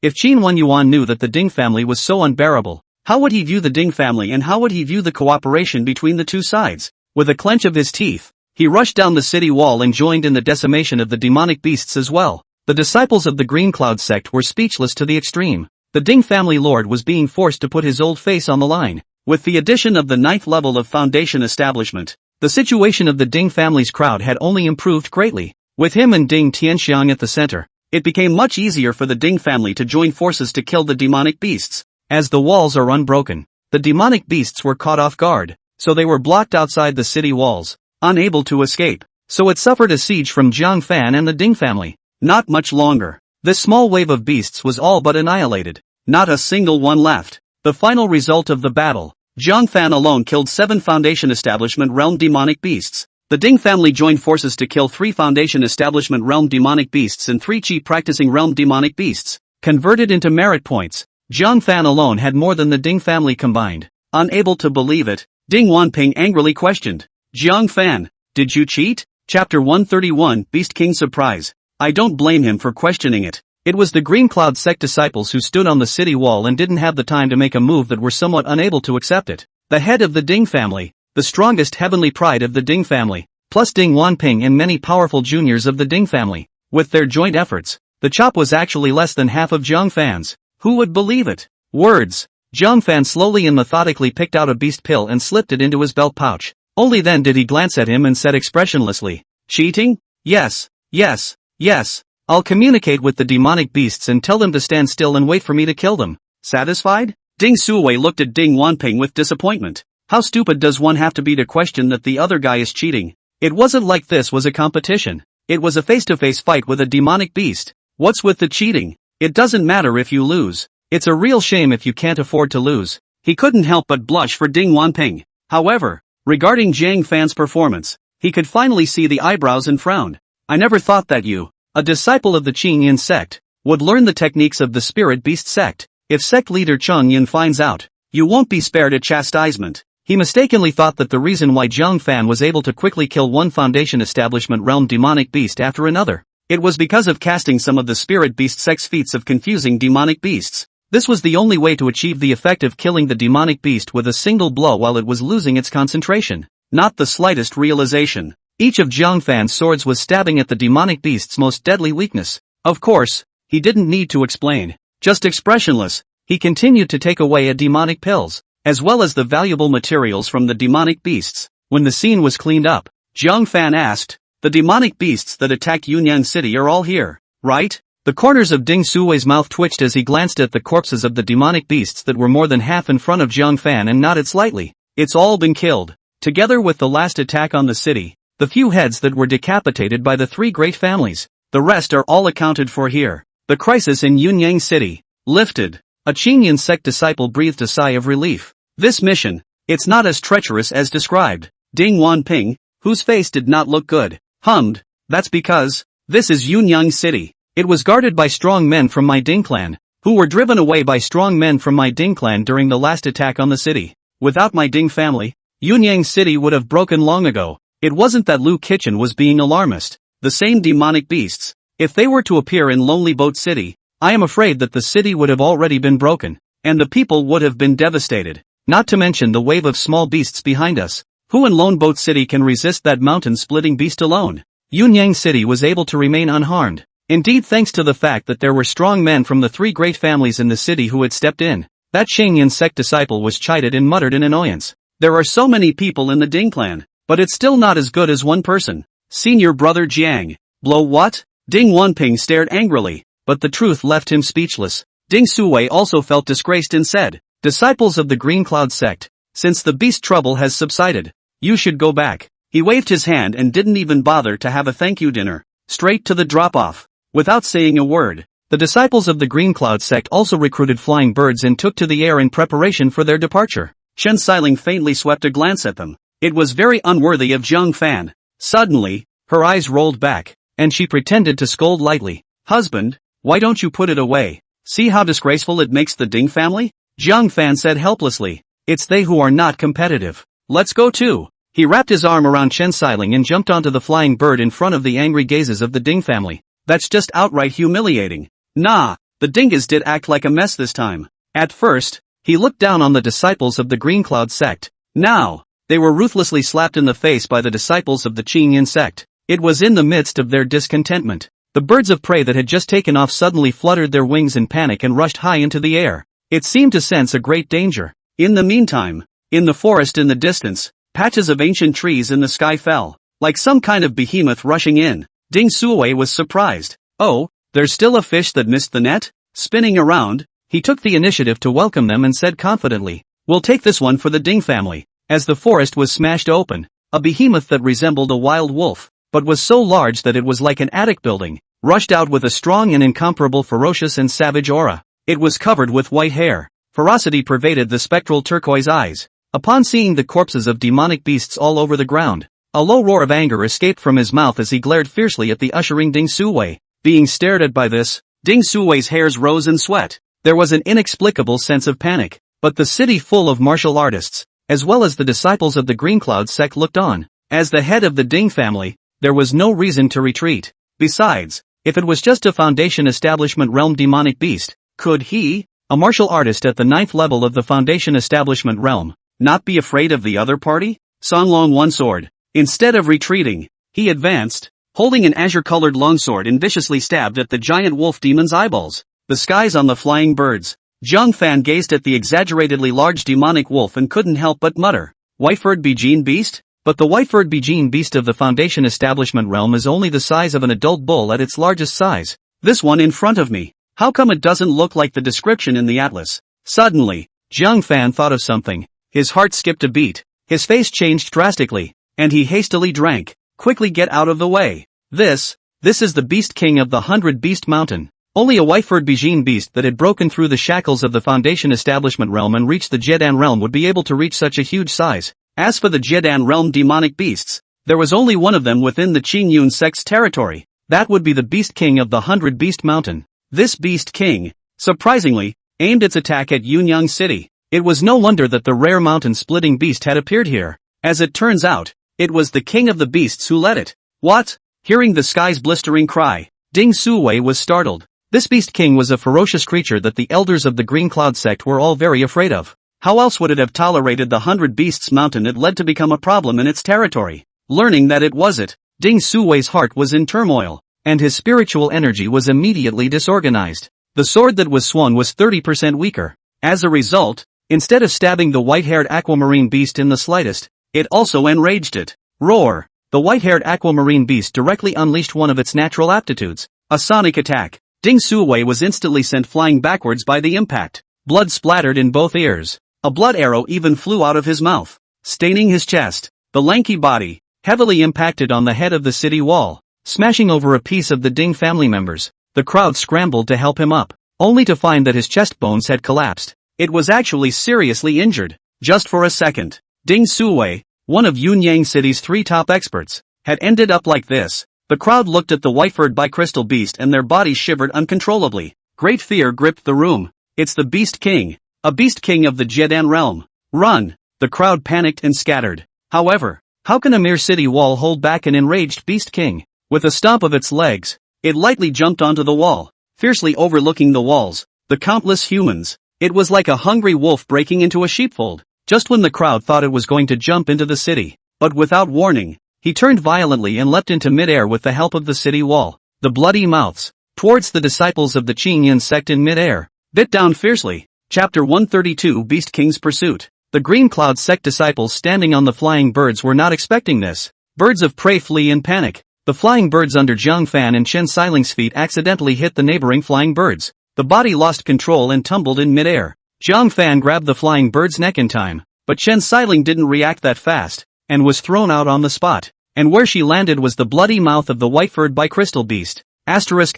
If Qin Wenyuan knew that the Ding family was so unbearable, how would he view the Ding family and how would he view the cooperation between the two sides? With a clench of his teeth, he rushed down the city wall and joined in the decimation of the demonic beasts as well. The disciples of the Green Cloud sect were speechless to the extreme. The Ding family lord was being forced to put his old face on the line. With the addition of the 9th level of Foundation Establishment, the situation of the Ding family's crowd had only improved greatly. With him and Ding Tianxiang at the center, it became much easier for the Ding family to join forces to kill the demonic beasts. As the walls are unbroken, the demonic beasts were caught off guard, so they were blocked outside the city walls, unable to escape. So it suffered a siege from Jiang Fan and the Ding family. Not much longer. This small wave of beasts was all but annihilated. Not a single one left. The final result of the battle. Jiang Fan alone killed 7 Foundation Establishment realm demonic beasts. The Ding family joined forces to kill 3 Foundation Establishment realm demonic beasts and 3 Qi practicing realm demonic beasts. Converted into merit points, Jiang Fan alone had more than the Ding family combined. Unable to believe it, Ding Wanping angrily questioned. Jiang Fan, did you cheat? Chapter 131 Beast King Surprise. I don't blame him for questioning it. It was the Green Cloud sect disciples who stood on the city wall and didn't have the time to make a move that were somewhat unable to accept it. The head of the Ding family, the strongest heavenly pride of the Ding family, plus Ding Wanping and many powerful juniors of the Ding family. With their joint efforts, the chop was actually less than half of Zhang Fan's. Who would believe it? Words. Zhang Fan slowly and methodically picked out a beast pill and slipped it into his belt pouch. Only then did he glance at him and said expressionlessly, "Cheating? Yes, yes, yes. I'll communicate with the demonic beasts and tell them to stand still and wait for me to kill them." Satisfied? Ding Suwei looked at Ding Wanping with disappointment. How stupid does one have to be to question that the other guy is cheating? It wasn't like this was a competition. It was a face-to-face fight with a demonic beast. What's with the cheating? It doesn't matter if you lose. It's a real shame if you can't afford to lose. He couldn't help but blush for Ding Wanping. However, regarding Zhang Fan's performance, he could finally see the eyebrows and frowned. I never thought that you, a disciple of the Qing Yin sect, would learn the techniques of the Spirit Beast sect. If sect leader Cheng Yin finds out, you won't be spared a chastisement. He mistakenly thought that the reason why Zhang Fan was able to quickly kill one Foundation Establishment realm demonic beast after another, it was because of casting some of the Spirit Beast sect's feats of confusing demonic beasts. This was the only way to achieve the effect of killing the demonic beast with a single blow while it was losing its concentration. Not the slightest realization. Each of Zhang Fan's swords was stabbing at the demonic beast's most deadly weakness. Of course, he didn't need to explain. Just expressionless, he continued to take away demonic pills, as well as the valuable materials from the demonic beasts. When the scene was cleaned up, Zhang Fan asked, "The demonic beasts that attacked Yunyang City are all here, right?" The corners of Ding Suwei's mouth twitched as he glanced at the corpses of the demonic beasts that were more than half in front of Zhang Fan and nodded slightly. "It's all been killed. Together with the last attack on the city, the few heads that were decapitated by the three great families, the rest are all accounted for here." The crisis in Yunyang City lifted. A Qingyan sect disciple breathed a sigh of relief. This mission, it's not as treacherous as described. Ding Wanping, whose face did not look good, hummed, "That's because, this is Yunyang City. It was guarded by strong men from my Ding clan, who were driven away by strong men from my Ding clan during the last attack on the city. Without my Ding family, Yunyang City would have broken long ago." It wasn't that Lu Kitchen was being alarmist. The same demonic beasts, if they were to appear in Lonely Boat City, I am afraid that the city would have already been broken, and the people would have been devastated. Not to mention the wave of small beasts behind us. Who in Lone Boat City can resist that mountain-splitting beast alone? Yunyang City was able to remain unharmed. Indeed, thanks to the fact that there were strong men from the three great families in the city who had stepped in. That Shangyan sect disciple was chided and muttered in annoyance. There are so many people in the Ding clan, but it's still not as good as one person. Senior brother Jiang. Blow what? Ding Wanping stared angrily, but the truth left him speechless. Ding Suwei also felt disgraced and said, "Disciples of the Green Cloud sect, since the beast trouble has subsided, you should go back." He waved his hand and didn't even bother to have a thank you dinner. Straight to the drop-off. Without saying a word, the disciples of the Green Cloud sect also recruited flying birds and took to the air in preparation for their departure. Chen Xiling faintly swept a glance at them. It was very unworthy of Zhang Fan. Suddenly, her eyes rolled back, and she pretended to scold lightly. "Husband, why don't you put it away? See how disgraceful it makes the Ding family?" Zhang Fan said helplessly. "It's they who are not competitive. Let's go too." He wrapped his arm around Chen Xiling and jumped onto the flying bird in front of the angry gazes of the Ding family. "That's just outright humiliating." Nah, the Dingas did act like a mess this time. At first, he looked down on the disciples of the Green Cloud sect. Now, they were ruthlessly slapped in the face by the disciples of the Qingyan sect. It was in the midst of their discontentment. The birds of prey that had just taken off suddenly fluttered their wings in panic and rushed high into the air. It seemed to sense a great danger. In the meantime, in the forest in the distance, patches of ancient trees in the sky fell, like some kind of behemoth rushing in. Ding Suwei was surprised. "Oh, there's still a fish that missed the net?" Spinning around, he took the initiative to welcome them and said confidently, "We'll take this one for the Ding family." As the forest was smashed open, a behemoth that resembled a wild wolf, but was so large that it was like an attic building, rushed out with a strong and incomparable ferocious and savage aura. It was covered with white hair. Ferocity pervaded the spectral turquoise eyes. Upon seeing the corpses of demonic beasts all over the ground, a low roar of anger escaped from his mouth as he glared fiercely at the ushering Ding Suwei. Being stared at by this, Ding Suwei's hairs rose in sweat. There was an inexplicable sense of panic, but the city full of martial artists, as well as the disciples of the Green Cloud sect looked on. As the head of the Ding family, there was no reason to retreat. Besides, If it was just a Foundation Establishment Realm demonic beast, could he, a martial artist at the 9th level of the Foundation Establishment Realm, not be afraid of the other party? Songlong one sword. Instead of retreating, he advanced, holding an azure-colored longsword and viciously stabbed at the giant wolf demon's eyeballs. The skies on the flying birds. Zhang Fan gazed at the exaggeratedly large demonic wolf and couldn't help but mutter, "White-furred Beijing beast?" But the white-furred Beijing beast of the Foundation Establishment Realm is only the size of an adult bull at its largest size. This one in front of me. How come it doesn't look like the description in the atlas? Suddenly, Zhang Fan thought of something. His heart skipped a beat. His face changed drastically, and he hastily drank. Quickly get out of the way. This is the Beast King of the 100 Beast Mountain. Only a white-furred Beijing beast that had broken through the shackles of the Foundation Establishment Realm and reached the Jedan Realm would be able to reach such a huge size. As for the Jedan Realm demonic beasts, there was only one of them within the Qingyun sect's territory. That would be the Beast King of the 100 Beast Mountain. This Beast King, surprisingly, aimed its attack at Yunyang City. It was no wonder that the rare mountain-splitting beast had appeared here. As it turns out, it was the king of the beasts who led it. What? Hearing the sky's blistering cry, Ding Suwei was startled. This Beast King was a ferocious creature that the elders of the Green Cloud sect were all very afraid of. How else would it have tolerated the 100 Beasts Mountain it led to become a problem in its territory? Learning that it was it, Ding Suwei's heart was in turmoil, and his spiritual energy was immediately disorganized. The sword that was swung was 30% weaker. As a result, instead of stabbing the white-haired aquamarine beast in the slightest, it also enraged it. Roar! The white-haired aquamarine beast directly unleashed one of its natural aptitudes, a sonic attack. Ding Suwei was instantly sent flying backwards by the impact. Blood splattered in both ears. A blood arrow even flew out of his mouth, staining his chest. The lanky body, heavily impacted on the head of the city wall, smashing over a piece of the Ding family members. The crowd scrambled to help him up, only to find that his chest bones had collapsed. It was actually seriously injured. Just for a second, Ding Suwei, one of Yunyang City's 3 top experts, had ended up like this. The crowd looked at the white-furred bicrystal beast and their bodies shivered uncontrollably. Great fear gripped the room. It's the Beast King, a Beast King of the Jedan Realm. Run! The crowd panicked and scattered. However, how can a mere city wall hold back an enraged Beast King? With a stomp of its legs, it lightly jumped onto the wall, fiercely overlooking the walls, the countless humans. It was like a hungry wolf breaking into a sheepfold. Just when the crowd thought it was going to jump into the city, but without warning, he turned violently and leapt into midair with the help of the city wall. The bloody mouths, towards the disciples of the Qingyan sect in midair, bit down fiercely. Chapter 132 Beast King's Pursuit. The Green Cloud sect disciples standing on the flying birds were not expecting this. Birds of prey flee in panic. The flying birds under Zhang Fan and Chen Xiling's feet accidentally hit the neighboring flying birds. The body lost control and tumbled in midair. Zhang Fan grabbed the flying bird's neck in time, but Chen Xiling didn't react that fast, and was thrown out on the spot. And where she landed was the bloody mouth of the white-furred bicrystal beast. Asterisk.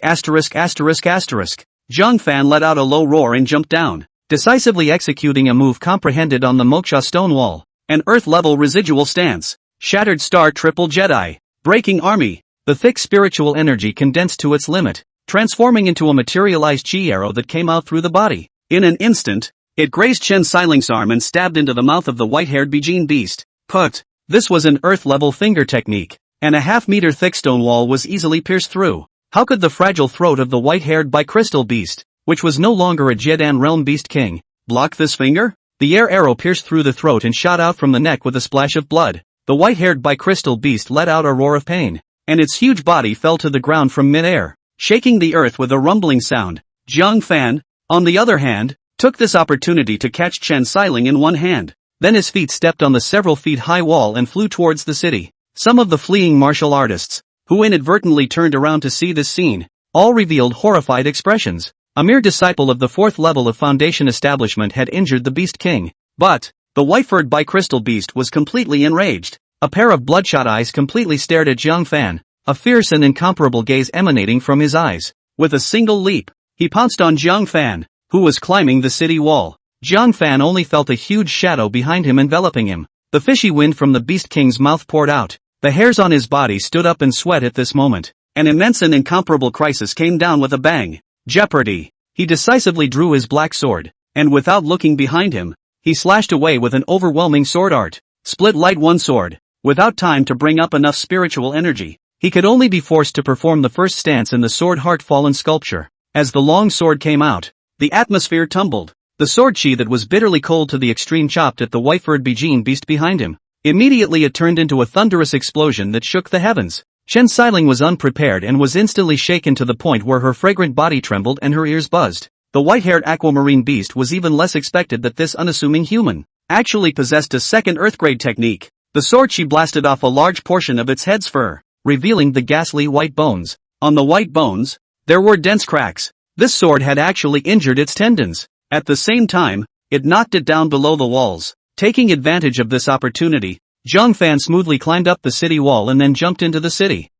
Zhang Fan let out a low roar and jumped down, decisively executing a move comprehended on the Moksha stone wall, an earth-level residual stance. Shattered Star Triple Jedi. Breaking Army. The thick spiritual energy condensed to its limit, transforming into a materialized chi arrow that came out through the body. In an instant, it grazed Chen Xiling's arm and stabbed into the mouth of the white-haired Beijing beast. Put. This was an earth-level finger technique, and a half-meter thick stone wall was easily pierced through. How could the fragile throat of the white-haired bicrystal beast, which was no longer a Jedan Realm Beast King, block this finger? The air arrow pierced through the throat and shot out from the neck with a splash of blood. The white-haired bicrystal beast let out a roar of pain, and its huge body fell to the ground from mid-air, shaking the earth with a rumbling sound. Zhang Fan, on the other hand, took this opportunity to catch Chen Xiling in one hand. Then his feet stepped on the several feet high wall and flew towards the city. Some of the fleeing martial artists, who inadvertently turned around to see this scene, all revealed horrified expressions. A mere disciple of the 4th level of Foundation Establishment had injured the Beast King, but the white-furred bicrystal beast was completely enraged. A pair of bloodshot eyes completely stared at Zhang Fan, a fierce and incomparable gaze emanating from his eyes. With a single leap, he pounced on Zhang Fan, who was climbing the city wall. Zhang Fan only felt a huge shadow behind him enveloping him. The fishy wind from the Beast King's mouth poured out. The hairs on his body stood up in sweat at this moment. An immense and incomparable crisis came down with a bang. Jeopardy! He decisively drew his black sword, and without looking behind him, he slashed away with an overwhelming sword art. Split light one sword. Without time to bring up enough spiritual energy, He could only be forced to perform the first stance in the sword heart fallen sculpture. As the long sword came out, the atmosphere tumbled. The sword chi that was bitterly cold to the extreme chopped at the white-furred Bijin beast behind him. Immediately it turned into a thunderous explosion that shook the heavens. Chen Xiling was unprepared and was instantly shaken to the point where her fragrant body trembled and her ears buzzed. The white-haired aquamarine beast was even less expected that this unassuming human actually possessed a second earth-grade technique. The sword chi blasted off a large portion of its head's fur, revealing the ghastly white bones. On the white bones, there were dense cracks. This sword had actually injured its tendons. At the same time, it knocked it down below the walls. Taking advantage of this opportunity, Zhang Fan smoothly climbed up the city wall and then jumped into the city.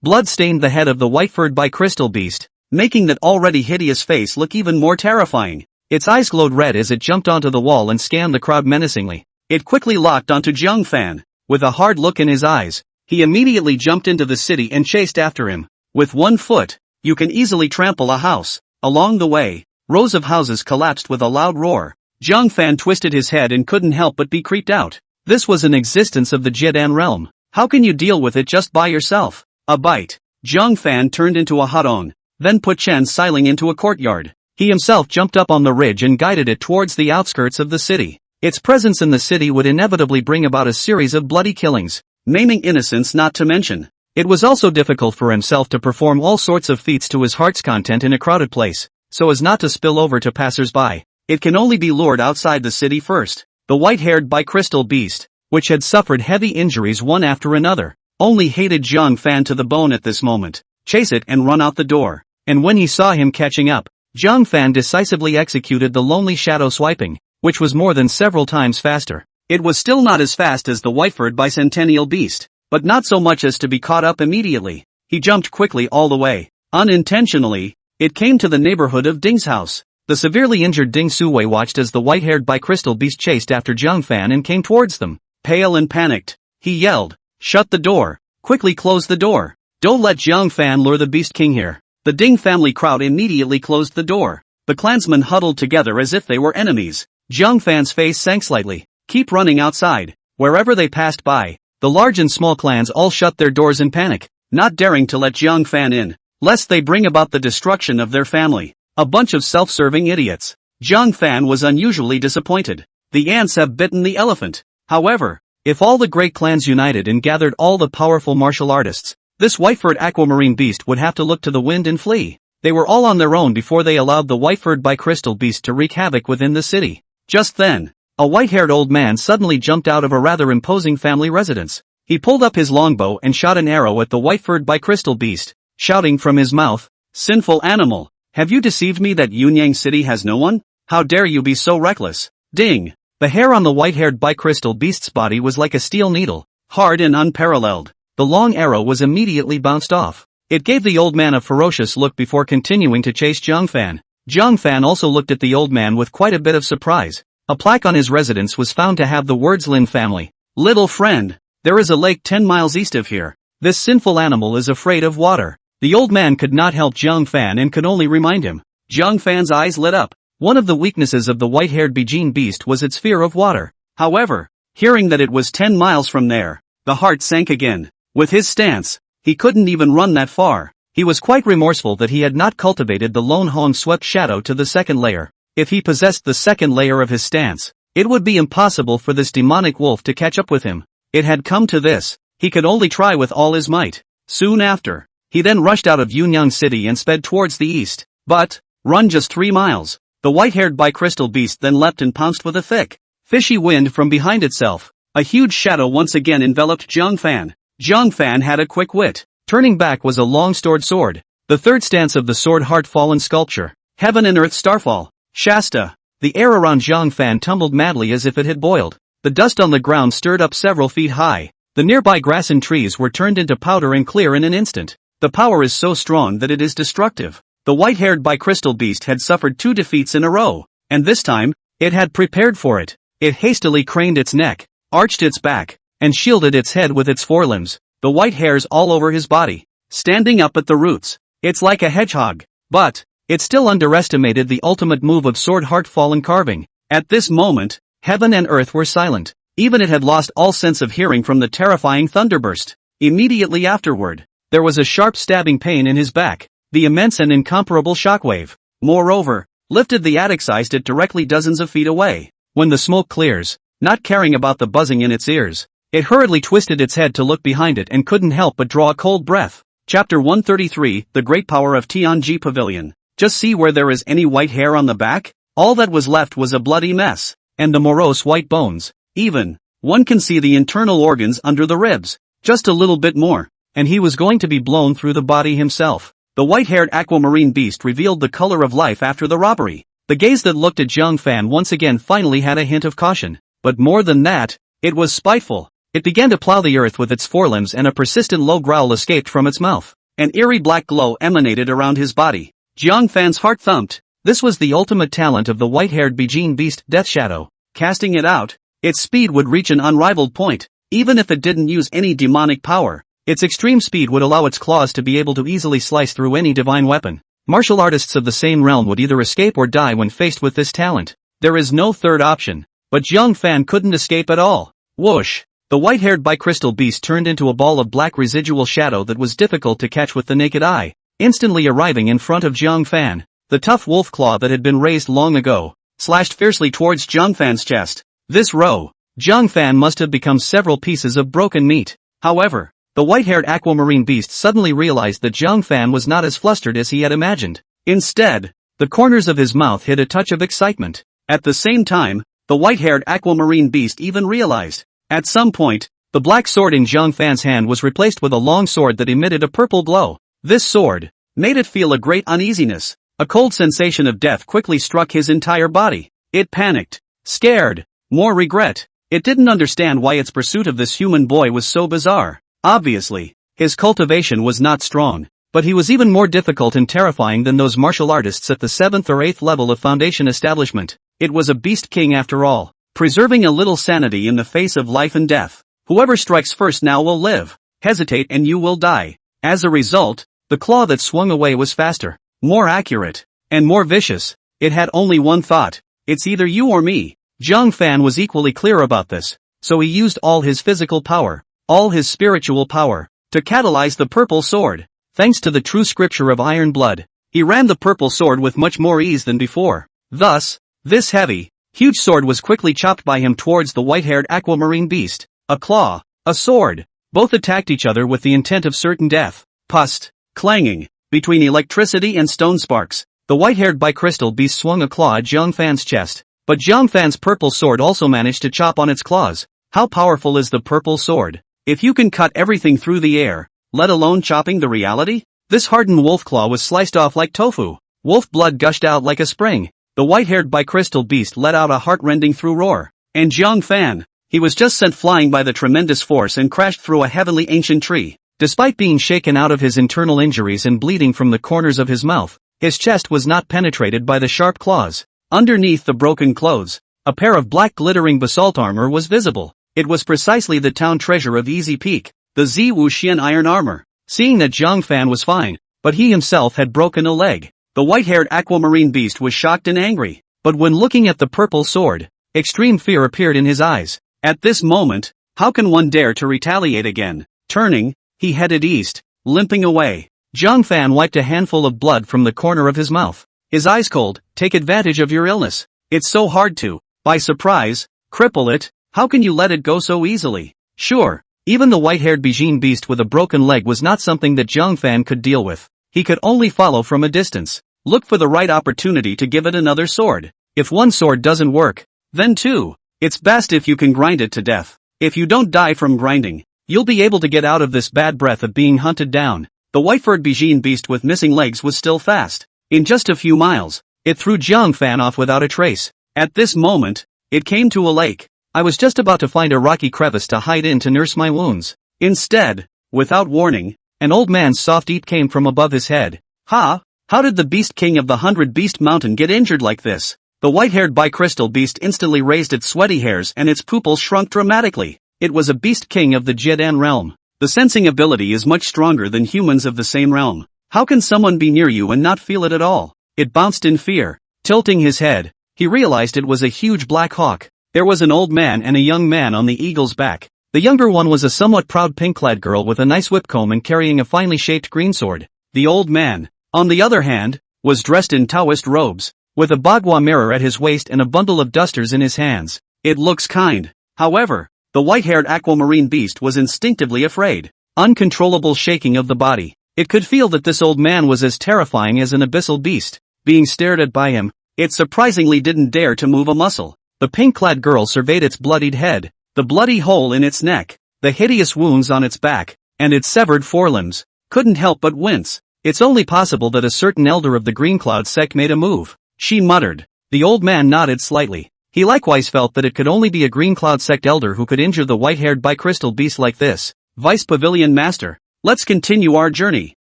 Blood stained the head of the white-furred bi-crystal beast, making that already hideous face look even more terrifying. Its eyes glowed red as it jumped onto the wall and scanned the crowd menacingly. It quickly locked onto Zhang Fan. With a hard look in his eyes, he immediately jumped into the city and chased after him. With 1 foot, you can easily trample a house. Along the way, rows of houses collapsed with a loud roar. Zhang Fan twisted his head and couldn't help but be creeped out. This was an existence of the Jiedan realm. How can you deal with it just by yourself? A bite. Zhang Fan turned into a Hadong, then put Chen Xiling into a courtyard. He himself jumped up on the ridge and guided it towards the outskirts of the city. Its presence in the city would inevitably bring about a series of bloody killings, maiming innocents not to mention. It was also difficult for himself to perform all sorts of feats to his heart's content in a crowded place, so as not to spill over to passers-by. It can only be lured outside the city first. The white-haired bi-crystal beast, which had suffered heavy injuries one after another, only hated Zhang Fan to the bone at this moment. Chase it and run out the door. And when he saw him catching up, Zhang Fan decisively executed the lonely shadow swiping, which was more than several times faster. It was still not as fast as the white-furred bicentennial beast, but not so much as to be caught up immediately. He jumped quickly all the way. Unintentionally, it came to the neighborhood of Ding's house. The severely injured Ding Suwei watched as the white-haired bi-crystal beast chased after Zhang Fan and came towards them. Pale and panicked, he yelled, "Shut the door! Quickly close the door! Don't let Zhang Fan lure the Beast King here!" The Ding family crowd immediately closed the door. The clansmen huddled together as if they were enemies. Zhang Fan's face sank slightly. Keep running outside. Wherever they passed by, the large and small clans all shut their doors in panic, not daring to let Zhang Fan in, lest they bring about the destruction of their family. A bunch of self-serving idiots. Zhang Fan was unusually disappointed. The ants have bitten the elephant. However, if all the great clans united and gathered all the powerful martial artists, this white-furred aquamarine beast would have to look to the wind and flee. They were all on their own before they allowed the white-furred bi-crystal beast to wreak havoc within the city. Just then, a white-haired old man suddenly jumped out of a rather imposing family residence. He pulled up his longbow and shot an arrow at the white-furred bi-crystal beast, shouting from his mouth, "Sinful animal! Have you deceived me that Yunyang City has no one? How dare you be so reckless?" Ding! The hair on the white-haired bi-crystal beast's body was like a steel needle, hard and unparalleled. The long arrow was immediately bounced off. It gave the old man a ferocious look before continuing to chase Zhang Fan. Zhang Fan also looked at the old man with quite a bit of surprise. A plaque on his residence was found to have the words "Lin family." "Little friend, there is a lake 10 miles east of here. This sinful animal is afraid of water." The old man could not help Zhang Fan and could only remind him. Zhang Fan's eyes lit up. One of the weaknesses of the white-haired Bijin beast was its fear of water. However, hearing that it was 10 miles from there, the heart sank again. With his stance, he couldn't even run that far. He was quite remorseful that he had not cultivated the lone home-swept shadow to the second layer. If he possessed the second layer of his stance, it would be impossible for this demonic wolf to catch up with him. It had come to this. He could only try with all his might. Soon after, he then rushed out of Yunyang City and sped towards the east. But, run just 3 miles. The white-haired bi-crystal beast then leapt and pounced with a thick, fishy wind from behind itself. A huge shadow once again enveloped Zhang Fan. Zhang Fan had a quick wit. Turning back was a long-stored sword. The third stance of the sword heart fallen sculpture. Heaven and earth starfall. Shasta. The air around Zhang Fan tumbled madly as if it had boiled. The dust on the ground stirred up several feet high. The nearby grass and trees were turned into powder and clear in an instant. The power is so strong that it is destructive. The white-haired bi-crystal beast had suffered 2 defeats in a row, and this time, it had prepared for it. It hastily craned its neck, arched its back, and shielded its head with its forelimbs, the white hairs all over his body, standing up at the roots. It's like a hedgehog. But, it still underestimated the ultimate move of sword heart fallen carving. At this moment, heaven and earth were silent. Even it had lost all sense of hearing from the terrifying thunderburst. Immediately afterward, there was a sharp stabbing pain in his back, the immense and incomparable shockwave. Moreover, lifted the attic sized it directly dozens of feet away. When the smoke clears, not caring about the buzzing in its ears, it hurriedly twisted its head to look behind it and couldn't help but draw a cold breath. Chapter 133, The Great Power of Tianji Pavilion. Just see where there is any white hair on the back? All that was left was a bloody mess, and the morose white bones. Even, one can see the internal organs under the ribs. Just a little bit more, and he was going to be blown through the body himself. The white-haired aquamarine beast revealed the color of life after the robbery. The gaze that looked at Zhang Fan once again finally had a hint of caution. But more than that, it was spiteful. It began to plow the earth with its forelimbs and a persistent low growl escaped from its mouth. An eerie black glow emanated around his body. Zhang Fan's heart thumped. This was the ultimate talent of the white-haired Beijing beast Death Shadow. Casting it out, its speed would reach an unrivaled point. Even if it didn't use any demonic power, its extreme speed would allow its claws to be able to easily slice through any divine weapon. Martial artists of the same realm would either escape or die when faced with this talent. There is no third option. But Zhang Fan couldn't escape at all. Whoosh! The white-haired bicrystal beast turned into a ball of black residual shadow that was difficult to catch with the naked eye, instantly arriving in front of Zhang Fan. The tough wolf claw that had been raised long ago slashed fiercely towards Zhang Fan's chest. This row, Zhang Fan must have become several pieces of broken meat. However, the white-haired aquamarine beast suddenly realized that Zhang Fan was not as flustered as he had imagined. Instead, the corners of his mouth hid a touch of excitement. At the same time, the white-haired aquamarine beast even realized. At some point, the black sword in Zhang Fan's hand was replaced with a long sword that emitted a purple glow. This sword made it feel a great uneasiness. A cold sensation of death quickly struck his entire body. It panicked, scared, more regret. It didn't understand why its pursuit of this human boy was so bizarre. Obviously, his cultivation was not strong, but he was even more difficult and terrifying than those martial artists at the 7th or 8th level of Foundation establishment. It was a beast king after all, preserving a little sanity in the face of life and death. Whoever strikes first now will live. Hesitate and you will die. As a result, the claw that swung away was faster, more accurate, and more vicious. It had only one thought. It's either you or me. Zhang Fan was equally clear about this, so he used all his physical power, all his spiritual power, to catalyze the purple sword. Thanks to the true scripture of iron blood, he ran the purple sword with much more ease than before. Thus, this heavy, huge sword was quickly chopped by him towards the white-haired aquamarine beast. A claw, a sword, both attacked each other with the intent of certain death. Pust, clanging, between electricity and stone sparks, the white-haired bicrystal beast swung a claw at Zhang Fan's chest. But Zhang Fan's purple sword also managed to chop on its claws. How powerful is the purple sword? If you can cut everything through the air, let alone chopping the reality? This hardened wolf claw was sliced off like tofu. Wolf blood gushed out like a spring. The white-haired bicrystal beast let out a heart-rending through roar. And Zhang Fan, he was just sent flying by the tremendous force and crashed through a heavily ancient tree. Despite being shaken out of his internal injuries and bleeding from the corners of his mouth, his chest was not penetrated by the sharp claws. Underneath the broken clothes, a pair of black glittering basalt armor was visible. It was precisely the town treasure of Easy Peak, the Ziwu Xian iron armor. Seeing that Zhang Fan was fine, but he himself had broken a leg, the white-haired aquamarine beast was shocked and angry. But when looking at the purple sword, extreme fear appeared in his eyes. At this moment, how can one dare to retaliate again? Turning, he headed east, limping away. Zhang Fan wiped a handful of blood from the corner of his mouth. His eyes cold. Take advantage of your illness. It's so hard to, by surprise, cripple it. How can you let it go so easily? Sure, even the white-haired Beijing beast with a broken leg was not something that Zhang Fan could deal with. He could only follow from a distance. Look for the right opportunity to give it another sword. If one sword doesn't work, then two. It's best if you can grind it to death. If you don't die from grinding, you'll be able to get out of this bad breath of being hunted down. The white-furred Beijing beast with missing legs was still fast. In just a few miles, it threw Zhang Fan off without a trace. At this moment, it came to a lake. I was just about to find a rocky crevice to hide in to nurse my wounds. Instead, without warning, an old man's soft eat came from above his head. Ha! How did the beast king of the 100-beast mountain get injured like this? The white-haired bicrystal beast instantly raised its sweaty hairs and its pupils shrunk dramatically. It was a beast king of the Jedan realm. The sensing ability is much stronger than humans of the same realm. How can someone be near you and not feel it at all? It bounced in fear. Tilting his head, he realized it was a huge black hawk. There was an old man and a young man on the eagle's back. The younger one was a somewhat proud pink-clad girl with a nice whipcomb and carrying a finely shaped green sword. The old man, on the other hand, was dressed in Taoist robes, with a bagua mirror at his waist and a bundle of dusters in his hands. It looks kind. However, the white-haired aquamarine beast was instinctively afraid. Uncontrollable shaking of the body. It could feel that this old man was as terrifying as an abyssal beast. Being stared at by him, it surprisingly didn't dare to move a muscle. The pink-clad girl surveyed its bloodied head, the bloody hole in its neck, the hideous wounds on its back, and its severed forelimbs. Couldn't help but wince. It's only possible that a certain elder of the Green Cloud sect made a move, she muttered. The old man nodded slightly. He likewise felt that it could only be a Green Cloud sect elder who could injure the white-haired bicrystal beast like this. Vice Pavilion Master, let's continue our journey.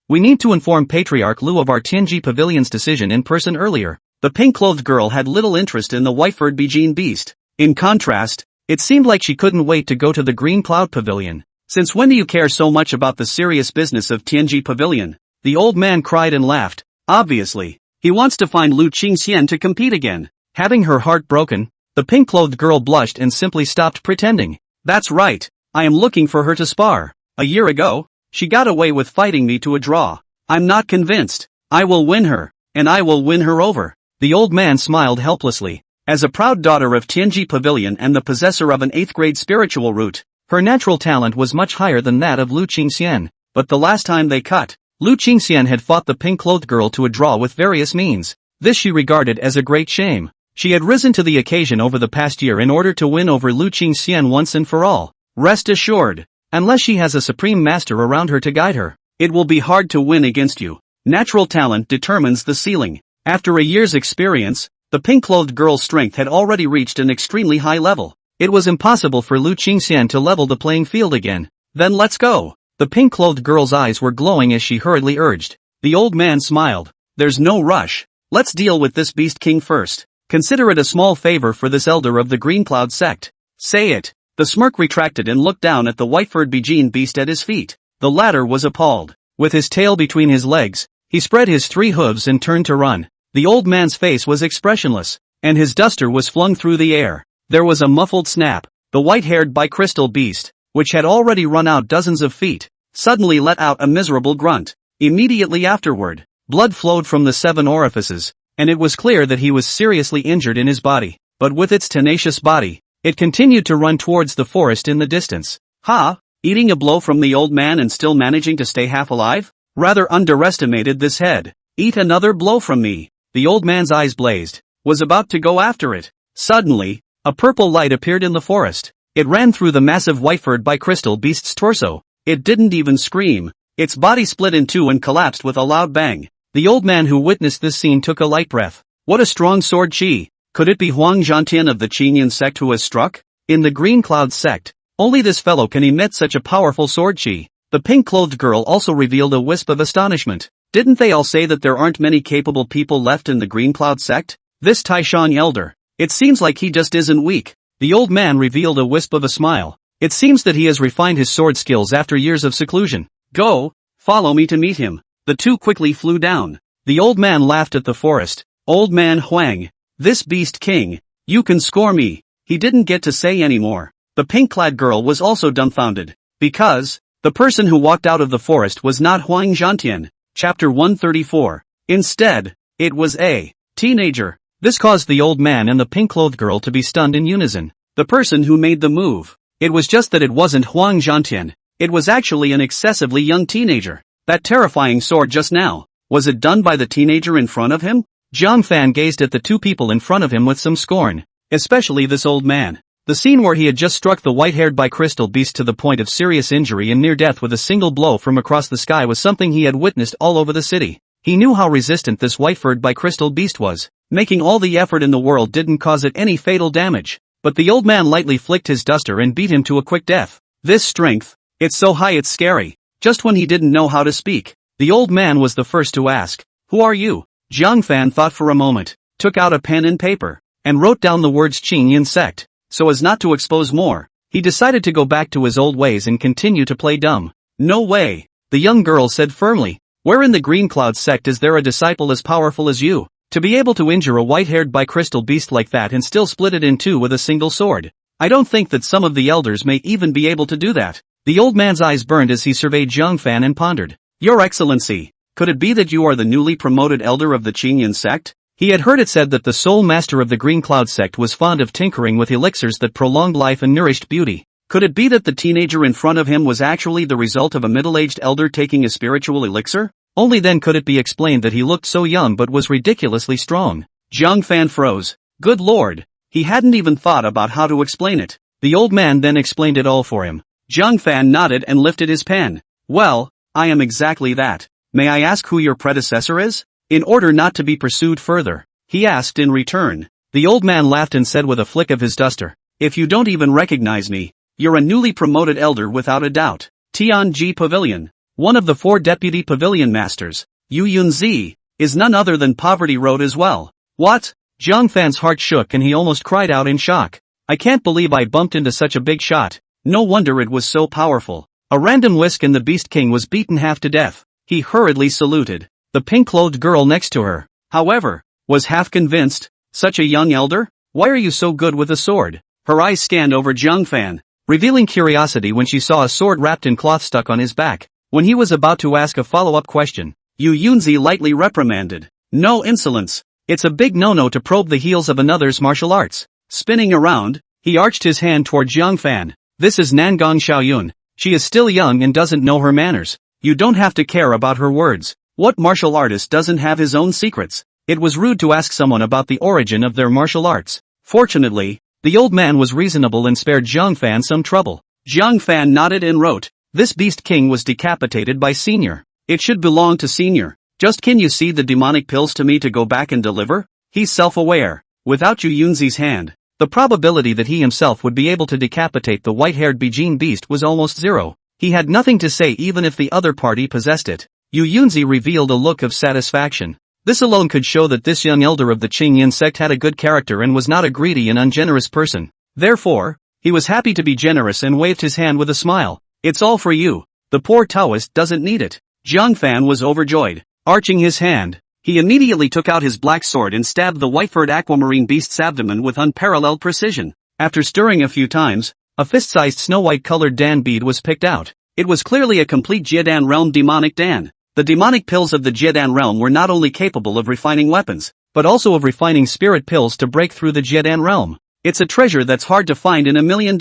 We need to inform Patriarch Lu of our Tianji Pavilion's decision in person earlier. The pink-clothed girl had little interest in the white-furred Beijing beast. In contrast, it seemed like she couldn't wait to go to the Green Cloud Pavilion. Since when do you care so much about the serious business of Tianji Pavilion? The old man cried and laughed. Obviously, he wants to find Lu Qingxian to compete again. Having her heart broken, the pink-clothed girl blushed and simply stopped pretending. That's right. I am looking for her to spar. A year ago, she got away with fighting me to a draw. I'm not convinced. I will win her, and I will win her over. The old man smiled helplessly. As a proud daughter of Tianji Pavilion and the possessor of an 8th grade spiritual root, her natural talent was much higher than that of Lu Qingxian. But the last time they cut, Lu Qingxian had fought the pink-clothed girl to a draw with various means. This she regarded as a great shame. She had risen to the occasion over the past year in order to win over Lu Qingxian once and for all. Rest assured, unless she has a supreme master around her to guide her, it will be hard to win against you. Natural talent determines the ceiling. After a year's experience, the pink-clothed girl's strength had already reached an extremely high level. It was impossible for Lu Qingxian to level the playing field again. Then let's go. The pink-clothed girl's eyes were glowing as she hurriedly urged. The old man smiled. There's no rush. Let's deal with this beast king first. Consider it a small favor for this elder of the Green Cloud sect. Say it. The smirk retracted and looked down at the white-furred Beijing beast at his feet. The latter was appalled. With his tail between his legs, he spread his 3 hooves and turned to run. The old man's face was expressionless, and his duster was flung through the air. There was a muffled snap. The white-haired bicrystal beast, which had already run out dozens of feet, suddenly let out a miserable grunt. Immediately afterward, blood flowed from the 7 orifices, and it was clear that he was seriously injured in his body. But with its tenacious body, it continued to run towards the forest in the distance. Ha! Eating a blow from the old man and still managing to stay half alive? Rather underestimated this head. Eat another blow from me. The old man's eyes blazed, was about to go after it. Suddenly, a purple light appeared in the forest. It ran through the massive white-furred bicrystal beast's torso. It didn't even scream. Its body split in 2 and collapsed with a loud bang. The old man who witnessed this scene took a light breath. What a strong sword chi! Could it be Huang Zhantian of the Qingyan sect who has struck? In the Green Cloud sect, only this fellow can emit such a powerful sword chi. The pink-clothed girl also revealed a wisp of astonishment. Didn't they all say that there aren't many capable people left in the Green Cloud sect? This Taishan elder, it seems like he just isn't weak. The old man revealed a wisp of a smile. It seems that he has refined his sword skills after years of seclusion. Go, follow me to meet him. The 2 quickly flew down. The old man laughed at the forest. Old man Huang, this beast king, you can score me. He didn't get to say any more. The pink-clad girl was also dumbfounded, because the person who walked out of the forest was not Huang Zhantian. Chapter 134. Instead, it was a teenager. This caused the old man and the pink-clothed girl to be stunned in unison. The person who made the move. It was just that it wasn't Huang Zhantian. It was actually an excessively young teenager. That terrifying sword just now, was it done by the teenager in front of him? Jiang Fan gazed at the 2 people in front of him with some scorn. Especially this old man. The scene where he had just struck the white-haired bicrystal beast to the point of serious injury and near death with a single blow from across the sky was something he had witnessed all over the city. He knew how resistant this white-furred bicrystal beast was. Making all the effort in the world didn't cause it any fatal damage. But the old man lightly flicked his duster and beat him to a quick death. This strength, it's so high it's scary. Just when he didn't know how to speak, the old man was the first to ask, "Who are you?" Jiang Fan thought for a moment, took out a pen and paper, and wrote down the words Qingyan sect. So as not to expose more, he decided to go back to his old ways and continue to play dumb. No way, the young girl said firmly. Where in the Green Cloud sect is there a disciple as powerful as you? To be able to injure a white-haired bicrystal beast like that and still split it in 2 with a single sword. I don't think that some of the elders may even be able to do that. The old man's eyes burned as he surveyed Zhang Fan and pondered. Your Excellency, could it be that you are the newly promoted elder of the Qingyan sect? He had heard it said that the sole master of the Green Cloud sect was fond of tinkering with elixirs that prolonged life and nourished beauty. Could it be that the teenager in front of him was actually the result of a middle-aged elder taking a spiritual elixir? Only then could it be explained that he looked so young but was ridiculously strong. Zhang Fan froze. Good lord. He hadn't even thought about how to explain it. The old man then explained it all for him. Zhang Fan nodded and lifted his pen. Well, I am exactly that. May I ask who your predecessor is? In order not to be pursued further, he asked in return. The old man laughed and said with a flick of his duster, if you don't even recognize me, you're a newly promoted elder without a doubt. Tianji Pavilion, one of the 4 deputy pavilion masters, Yu Yunzi, is none other than Poverty Road as well. What? Zhang Fan's heart shook and he almost cried out in shock. I can't believe I bumped into such a big shot. No wonder it was so powerful. A random whisk and the Beast King was beaten half to death. He hurriedly saluted the pink-clothed girl next to her, however, was half convinced. Such a young elder? Why are you so good with a sword? Her eyes scanned over Zhang Fan, revealing curiosity when she saw a sword wrapped in cloth stuck on his back. When he was about to ask a follow-up question, Yu Yunzi lightly reprimanded. No insolence. It's a big no-no to probe the heels of another's martial arts. Spinning around, he arched his hand toward Zhang Fan. This is Nangong Xiaoyun. She is still young and doesn't know her manners. You don't have to care about her words. What martial artist doesn't have his own secrets? It was rude to ask someone about the origin of their martial arts. Fortunately, the old man was reasonable and spared Zhang Fan some trouble. Zhang Fan nodded and wrote, this Beast King was decapitated by Senior. It should belong to Senior. Just can you see the demonic pills to me to go back and deliver? He's self-aware. Without Yu Yunzi's hand, the probability that he himself would be able to decapitate the white-haired Bijin beast was almost zero. He had nothing to say even if the other party possessed it. Yu Yunzi revealed a look of satisfaction. This alone could show that this young elder of the Qingyan sect had a good character and was not a greedy and ungenerous person. Therefore, he was happy to be generous and waved his hand with a smile. It's all for you. The poor Taoist doesn't need it. Zhang Fan was overjoyed. Arching his hand, he immediately took out his black sword and stabbed the white-furred aquamarine beast's abdomen with unparalleled precision. After stirring a few times, a fist-sized snow-white-colored Dan bead was picked out. It was clearly a complete Jiedan realm demonic Dan. The demonic pills of the Jiedan realm were not only capable of refining weapons, but also of refining spirit pills to break through the Jiedan realm. It's a treasure that's hard to find in $1 million.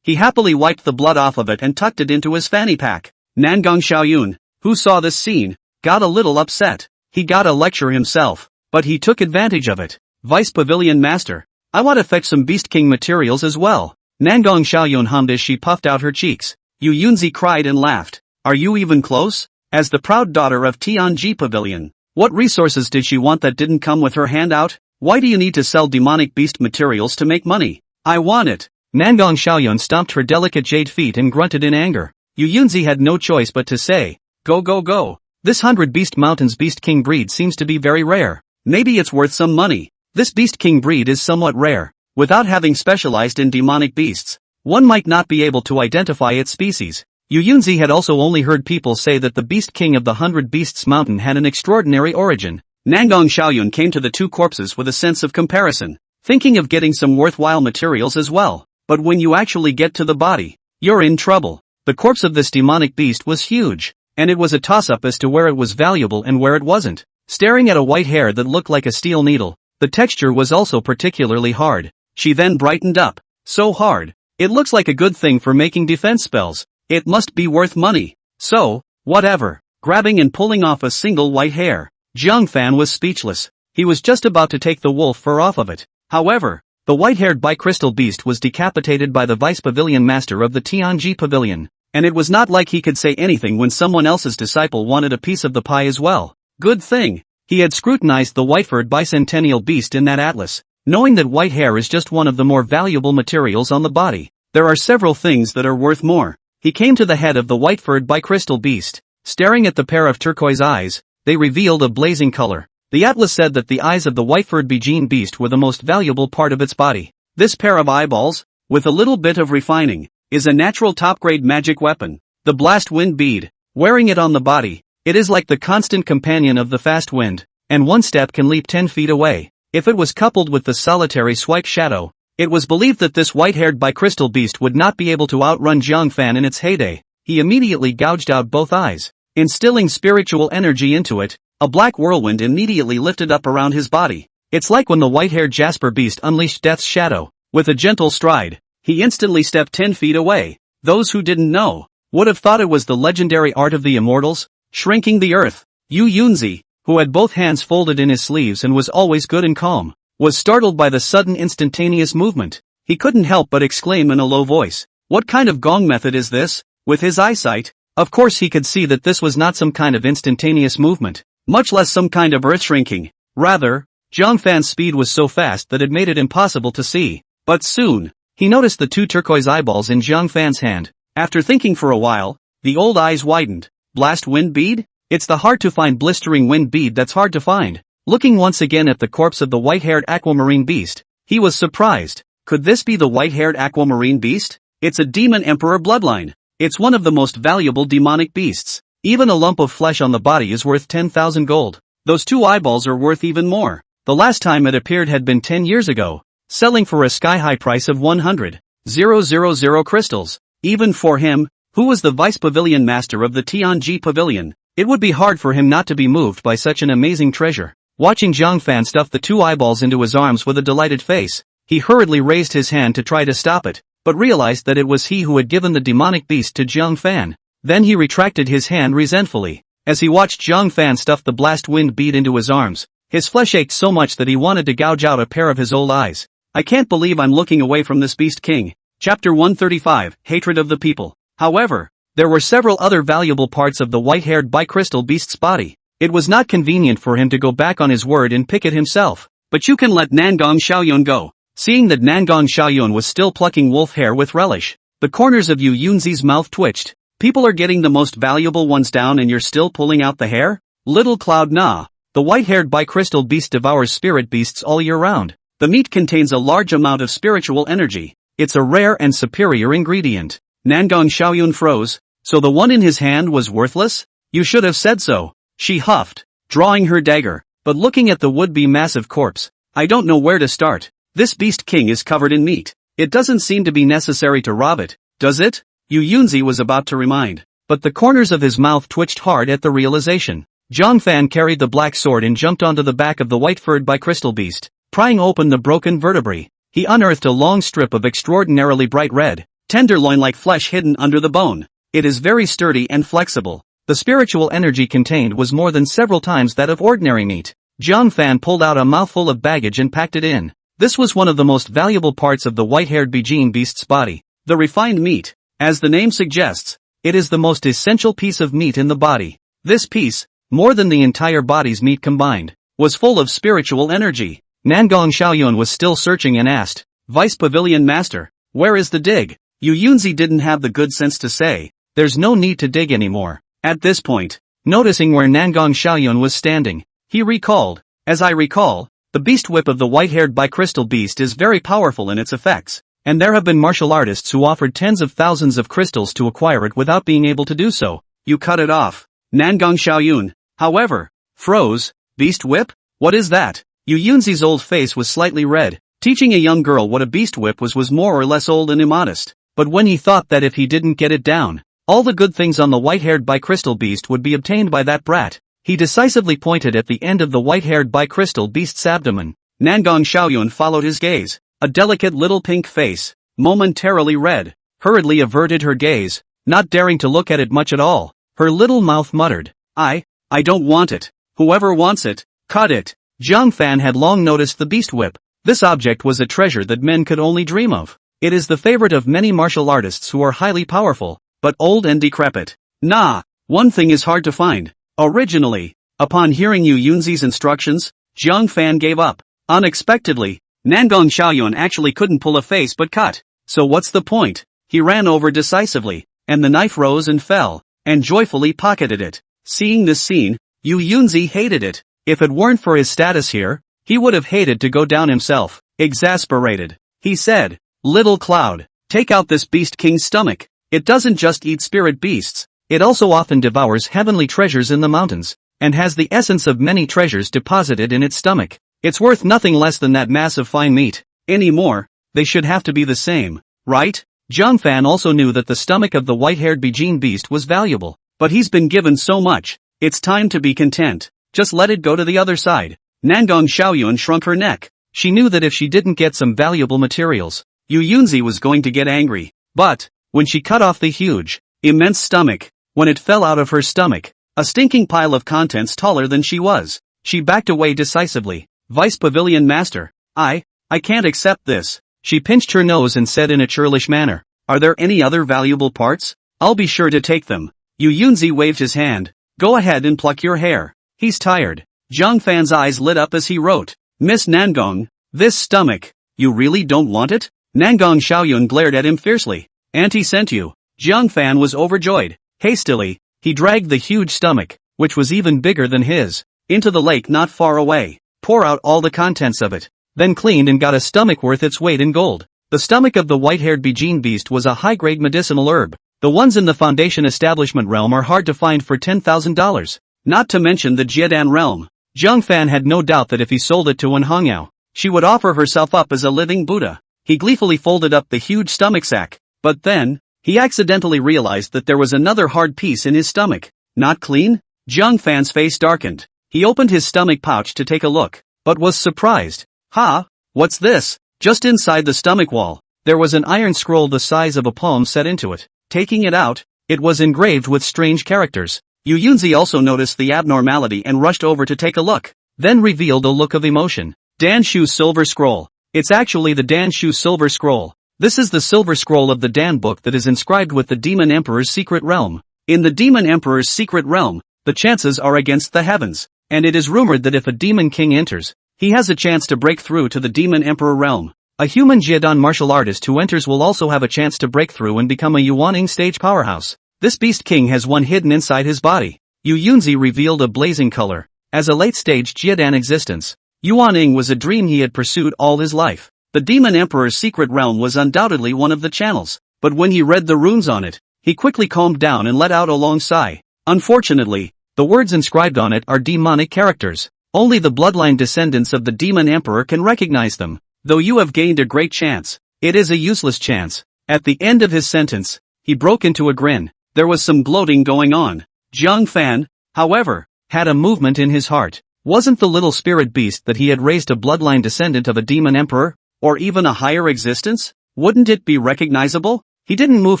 He happily wiped the blood off of it and tucked it into his fanny pack. Nangong Xiaoyun, who saw this scene, got a little upset. He got a lecture himself, but he took advantage of it. Vice Pavilion Master, I want to fetch some Beast King materials as well. Nangong Xiaoyun hummed as she puffed out her cheeks. Yu Yunzi cried and laughed. Are you even close? As the proud daughter of Tianji Pavilion, what resources did she want that didn't come with her handout? Why do you need to sell demonic beast materials to make money? I want it. Nangong Xiaoyun stomped her delicate jade feet and grunted in anger. Yu Yunzi had no choice but to say, go go go. This 100 Beast Mountains Beast King breed seems to be very rare. Maybe it's worth some money. This Beast King breed is somewhat rare. Without having specialized in demonic beasts, one might not be able to identify its species. Yu Yunzi had also only heard people say that the Beast King of the 100 Beasts Mountain had an extraordinary origin. Nangong Xiaoyun came to the two corpses with a sense of comparison, thinking of getting some worthwhile materials as well. But when you actually get to the body, you're in trouble. The corpse of this demonic beast was huge, and it was a toss-up as to where it was valuable and where it wasn't. Staring at a white hair that looked like a steel needle, the texture was also particularly hard. She then brightened up. So hard. It looks like a good thing for making defense spells. It must be worth money. So, whatever. Grabbing and pulling off a single white hair, Zhang Fan was speechless. He was just about to take the wolf fur off of it. However, the white-haired bicrystal beast was decapitated by the vice pavilion master of the Tianji Pavilion, and it was not like he could say anything when someone else's disciple wanted a piece of the pie as well. Good thing. He had scrutinized the white-furred bicentennial beast in that atlas, knowing that white hair is just one of the more valuable materials on the body. There are several things that are worth more. He came to the head of the white-furred bicrystal beast. Staring at the pair of turquoise eyes, they revealed a blazing color. The atlas said that the eyes of the white-furred Bijin beast were the most valuable part of its body. This pair of eyeballs, with a little bit of refining, is a natural top-grade magic weapon. The blast wind bead. Wearing it on the body, it is like the constant companion of the fast wind, and one step can leap 10 feet away. If it was coupled with the solitary swipe shadow, It was believed that this white-haired bicrystal beast would not be able to outrun Jiang Fan in its heyday. He immediately gouged out both eyes. Instilling spiritual energy into it, a black whirlwind immediately lifted up around his body. It's like when the white-haired Jasper beast unleashed Death's shadow. With a gentle stride, he instantly stepped 10 feet away. Those who didn't know would have thought it was the legendary art of the immortals, shrinking the earth. Yu Yunzi, who had both hands folded in his sleeves and was always good and calm, was startled by the sudden instantaneous movement. He couldn't help but exclaim in a low voice, "What kind of gong method is this?" With his eyesight, of course he could see that this was not some kind of instantaneous movement, much less some kind of earth shrinking. Rather, Jiang Fan's speed was so fast that it made it impossible to see. But soon, he noticed the two turquoise eyeballs in Jiang Fan's hand. After thinking for a while, the old eyes widened. Blast wind bead? It's the hard-to-find blistering wind bead that's hard to find. Looking once again at the corpse of the white-haired aquamarine beast, he was surprised. Could this be the white-haired aquamarine beast? It's a demon emperor bloodline. It's one of the most valuable demonic beasts. Even a lump of flesh on the body is worth 10,000 gold. Those two eyeballs are worth even more. The last time it appeared had been 10 years ago, selling for a sky-high price of 100,000 crystals. Even for him, who was the vice pavilion master of the Tianji pavilion, it would be hard for him not to be moved by such an amazing treasure. Watching Jiang Fan stuff the two eyeballs into his arms with a delighted face, he hurriedly raised his hand to try to stop it, but realized that it was he who had given the demonic beast to Jiang Fan. Then he retracted his hand resentfully. As he watched Jiang Fan stuff the blast wind bead into his arms, his flesh ached so much that he wanted to gouge out a pair of his old eyes. I can't believe I'm looking away from this beast king. Chapter 135, Hatred of the People. However, there were several other valuable parts of the white-haired bicrystal beast's body. It was not convenient for him to go back on his word and pick it himself. But you can let Nangong Xiaoyun go. Seeing that Nangong Xiaoyun was still plucking wolf hair with relish, the corners of Yu Yunzi's mouth twitched. People are getting the most valuable ones down and you're still pulling out the hair? Little Cloud Nah. The white-haired bicrystal beast devours spirit beasts all year round. The meat contains a large amount of spiritual energy. It's a rare and superior ingredient. Nangong Xiaoyun froze. So the one in his hand was worthless? You should have said so. She huffed, drawing her dagger, but looking at the would-be massive corpse. I don't know where to start. This beast king is covered in meat. It doesn't seem to be necessary to rob it, does it? Yu Yunzi was about to remind, but the corners of his mouth twitched hard at the realization. Jiang Fan carried the black sword and jumped onto the back of the white-furred bicrystal beast, prying open the broken vertebrae. He unearthed a long strip of extraordinarily bright red, tenderloin-like flesh hidden under the bone. It is very sturdy and flexible. The spiritual energy contained was more than several times that of ordinary meat. Jiang Fan pulled out a mouthful of baggage and packed it in. This was one of the most valuable parts of the white-haired Beijing beast's body. The refined meat. As the name suggests, it is the most essential piece of meat in the body. This piece, more than the entire body's meat combined, was full of spiritual energy. Nangong Xiaoyun was still searching and asked, Vice Pavilion Master, where is the dig? Yu Yunzi didn't have the good sense to say, there's no need to dig anymore. At this point, noticing where Nangong Xiaoyun was standing, he recalled, as I recall, the beast whip of the white-haired bicrystal beast is very powerful in its effects, and there have been martial artists who offered tens of thousands of crystals to acquire it without being able to do so. You cut it off. Nangong Xiaoyun, however, froze. Beast whip? What is that? Yu Yunzi's old face was slightly red. Teaching a young girl what a beast whip was more or less old and immodest. But when he thought that if he didn't get it down, all the good things on the white-haired bicrystal beast would be obtained by that brat, he decisively pointed at the end of the white-haired bicrystal beast's abdomen. Nangong Xiaoyun followed his gaze. A delicate little pink face, momentarily red, hurriedly averted her gaze, not daring to look at it much at all. Her little mouth muttered, I don't want it. Whoever wants it, cut it. Jiang Fan had long noticed the beast whip. This object was a treasure that men could only dream of. It is the favorite of many martial artists who are highly powerful, but old and decrepit. Nah, one thing is hard to find. Originally, upon hearing Yu Yunzi's instructions, Jiang Fan gave up. Unexpectedly, Nangong Xiaoyun actually couldn't pull a face but cut. So what's the point? He ran over decisively, and the knife rose and fell, and joyfully pocketed it. Seeing this scene, Yu Yunzi hated it. If it weren't for his status here, he would have hated to go down himself. Exasperated, he said, Little Cloud, take out this beast king's stomach. It doesn't just eat spirit beasts, it also often devours heavenly treasures in the mountains, and has the essence of many treasures deposited in its stomach. It's worth nothing less than that mass of fine meat. Anymore, they should have to be the same, right? Jiang Fan also knew that the stomach of the white-haired Beijing beast was valuable, but he's been given so much, it's time to be content. Just let it go to the other side. Nangong Xiaoyun shrunk her neck. She knew that if she didn't get some valuable materials, Yu Yunzi was going to get angry. But, when she cut off the huge, immense stomach, when it fell out of her stomach, a stinking pile of contents taller than she was, she backed away decisively. Vice Pavilion Master, I can't accept this. She pinched her nose and said in a churlish manner, are there any other valuable parts? I'll be sure to take them. Yu Yunzi waved his hand. Go ahead and pluck your hair. He's tired. Jiang Fan's eyes lit up as he wrote, Miss Nangong, this stomach, you really don't want it? Nangong Xiaoyun glared at him fiercely. Auntie sent you. Jiang Fan was overjoyed. Hastily, he dragged the huge stomach, which was even bigger than his, into the lake not far away. Pour out all the contents of it. Then cleaned and got a stomach worth its weight in gold. The stomach of the white-haired Beijing beast was a high-grade medicinal herb. The ones in the Foundation Establishment realm are hard to find for $10,000. Not to mention the Jiedan realm. Jiang Fan had no doubt that if he sold it to Wen Hongyao, she would offer herself up as a living Buddha. He gleefully folded up the huge stomach sack. But then, he accidentally realized that there was another hard piece in his stomach. Not clean? Jiang Fan's face darkened. He opened his stomach pouch to take a look, but was surprised. Ha! What's this? Just inside the stomach wall, there was an iron scroll the size of a palm set into it. Taking it out, it was engraved with strange characters. Yu Yunzi also noticed the abnormality and rushed over to take a look, then revealed a look of emotion. Dan Shu's Silver Scroll. It's actually the Dan Shu Silver Scroll. This is the silver scroll of the Dan book that is inscribed with the Demon Emperor's secret realm. In the Demon Emperor's secret realm, the chances are against the heavens, and it is rumored that if a demon king enters, he has a chance to break through to the Demon Emperor realm. A human Jiedan martial artist who enters will also have a chance to break through and become a Yuaning stage powerhouse. This beast king has one hidden inside his body. Yu Yunzi revealed a blazing color. As a late-stage Jiedan existence, Yuaning was a dream he had pursued all his life. The Demon Emperor's secret realm was undoubtedly one of the channels, but when he read the runes on it, he quickly calmed down and let out a long sigh. Unfortunately, the words inscribed on it are demonic characters. Only the bloodline descendants of the Demon Emperor can recognize them. Though you have gained a great chance, it is a useless chance. At the end of his sentence, he broke into a grin. There was some gloating going on. Jiang Fan, however, had a movement in his heart. Wasn't the little spirit beast that he had raised a bloodline descendant of a Demon Emperor? Or even a higher existence? Wouldn't it be recognizable? He didn't move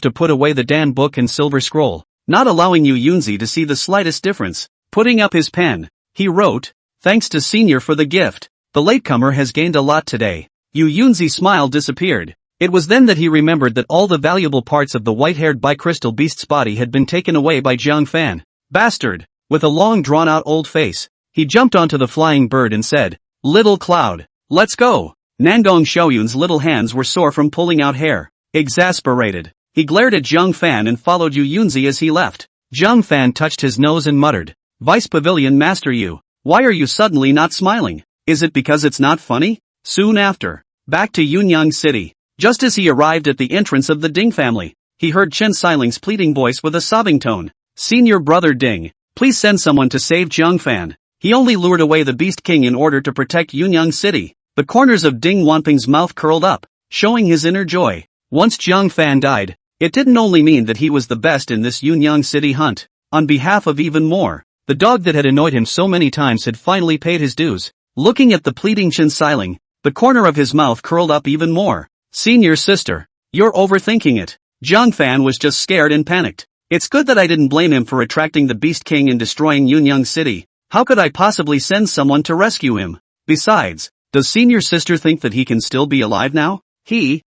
to put away the Dan book and silver scroll, not allowing Yu Yunzi to see the slightest difference. Putting up his pen, he wrote, Thanks to Senior for the gift. The latecomer has gained a lot today. Yu Yunzi's smile disappeared. It was then that he remembered that all the valuable parts of the white-haired bicrystal beast's body had been taken away by Jiang Fan. Bastard! With a long drawn-out old face, he jumped onto the flying bird and said, Little Cloud, let's go! Nangong Xiaoyun's little hands were sore from pulling out hair. Exasperated, he glared at Jiang Fan and followed Yu Yunzi as he left. Jiang Fan touched his nose and muttered, Vice Pavilion Master Yu, why are you suddenly not smiling? Is it because it's not funny? Soon after, back to Yunyang City. Just as he arrived at the entrance of the Ding family, he heard Chen Xiling's pleading voice with a sobbing tone. Senior brother Ding, please send someone to save Jiang Fan. He only lured away the Beast King in order to protect Yunyang City. The corners of Ding Wanping's mouth curled up, showing his inner joy. Once Jiang Fan died, it didn't only mean that he was the best in this Yunyang City hunt. On behalf of even more, the dog that had annoyed him so many times had finally paid his dues. Looking at the pleading Chen Xiling, the corner of his mouth curled up even more. Senior sister, you're overthinking it. Jiang Fan was just scared and panicked. It's good that I didn't blame him for attracting the Beast King and destroying Yunyang City. How could I possibly send someone to rescue him? Besides, does senior sister think that he can still be alive now? He,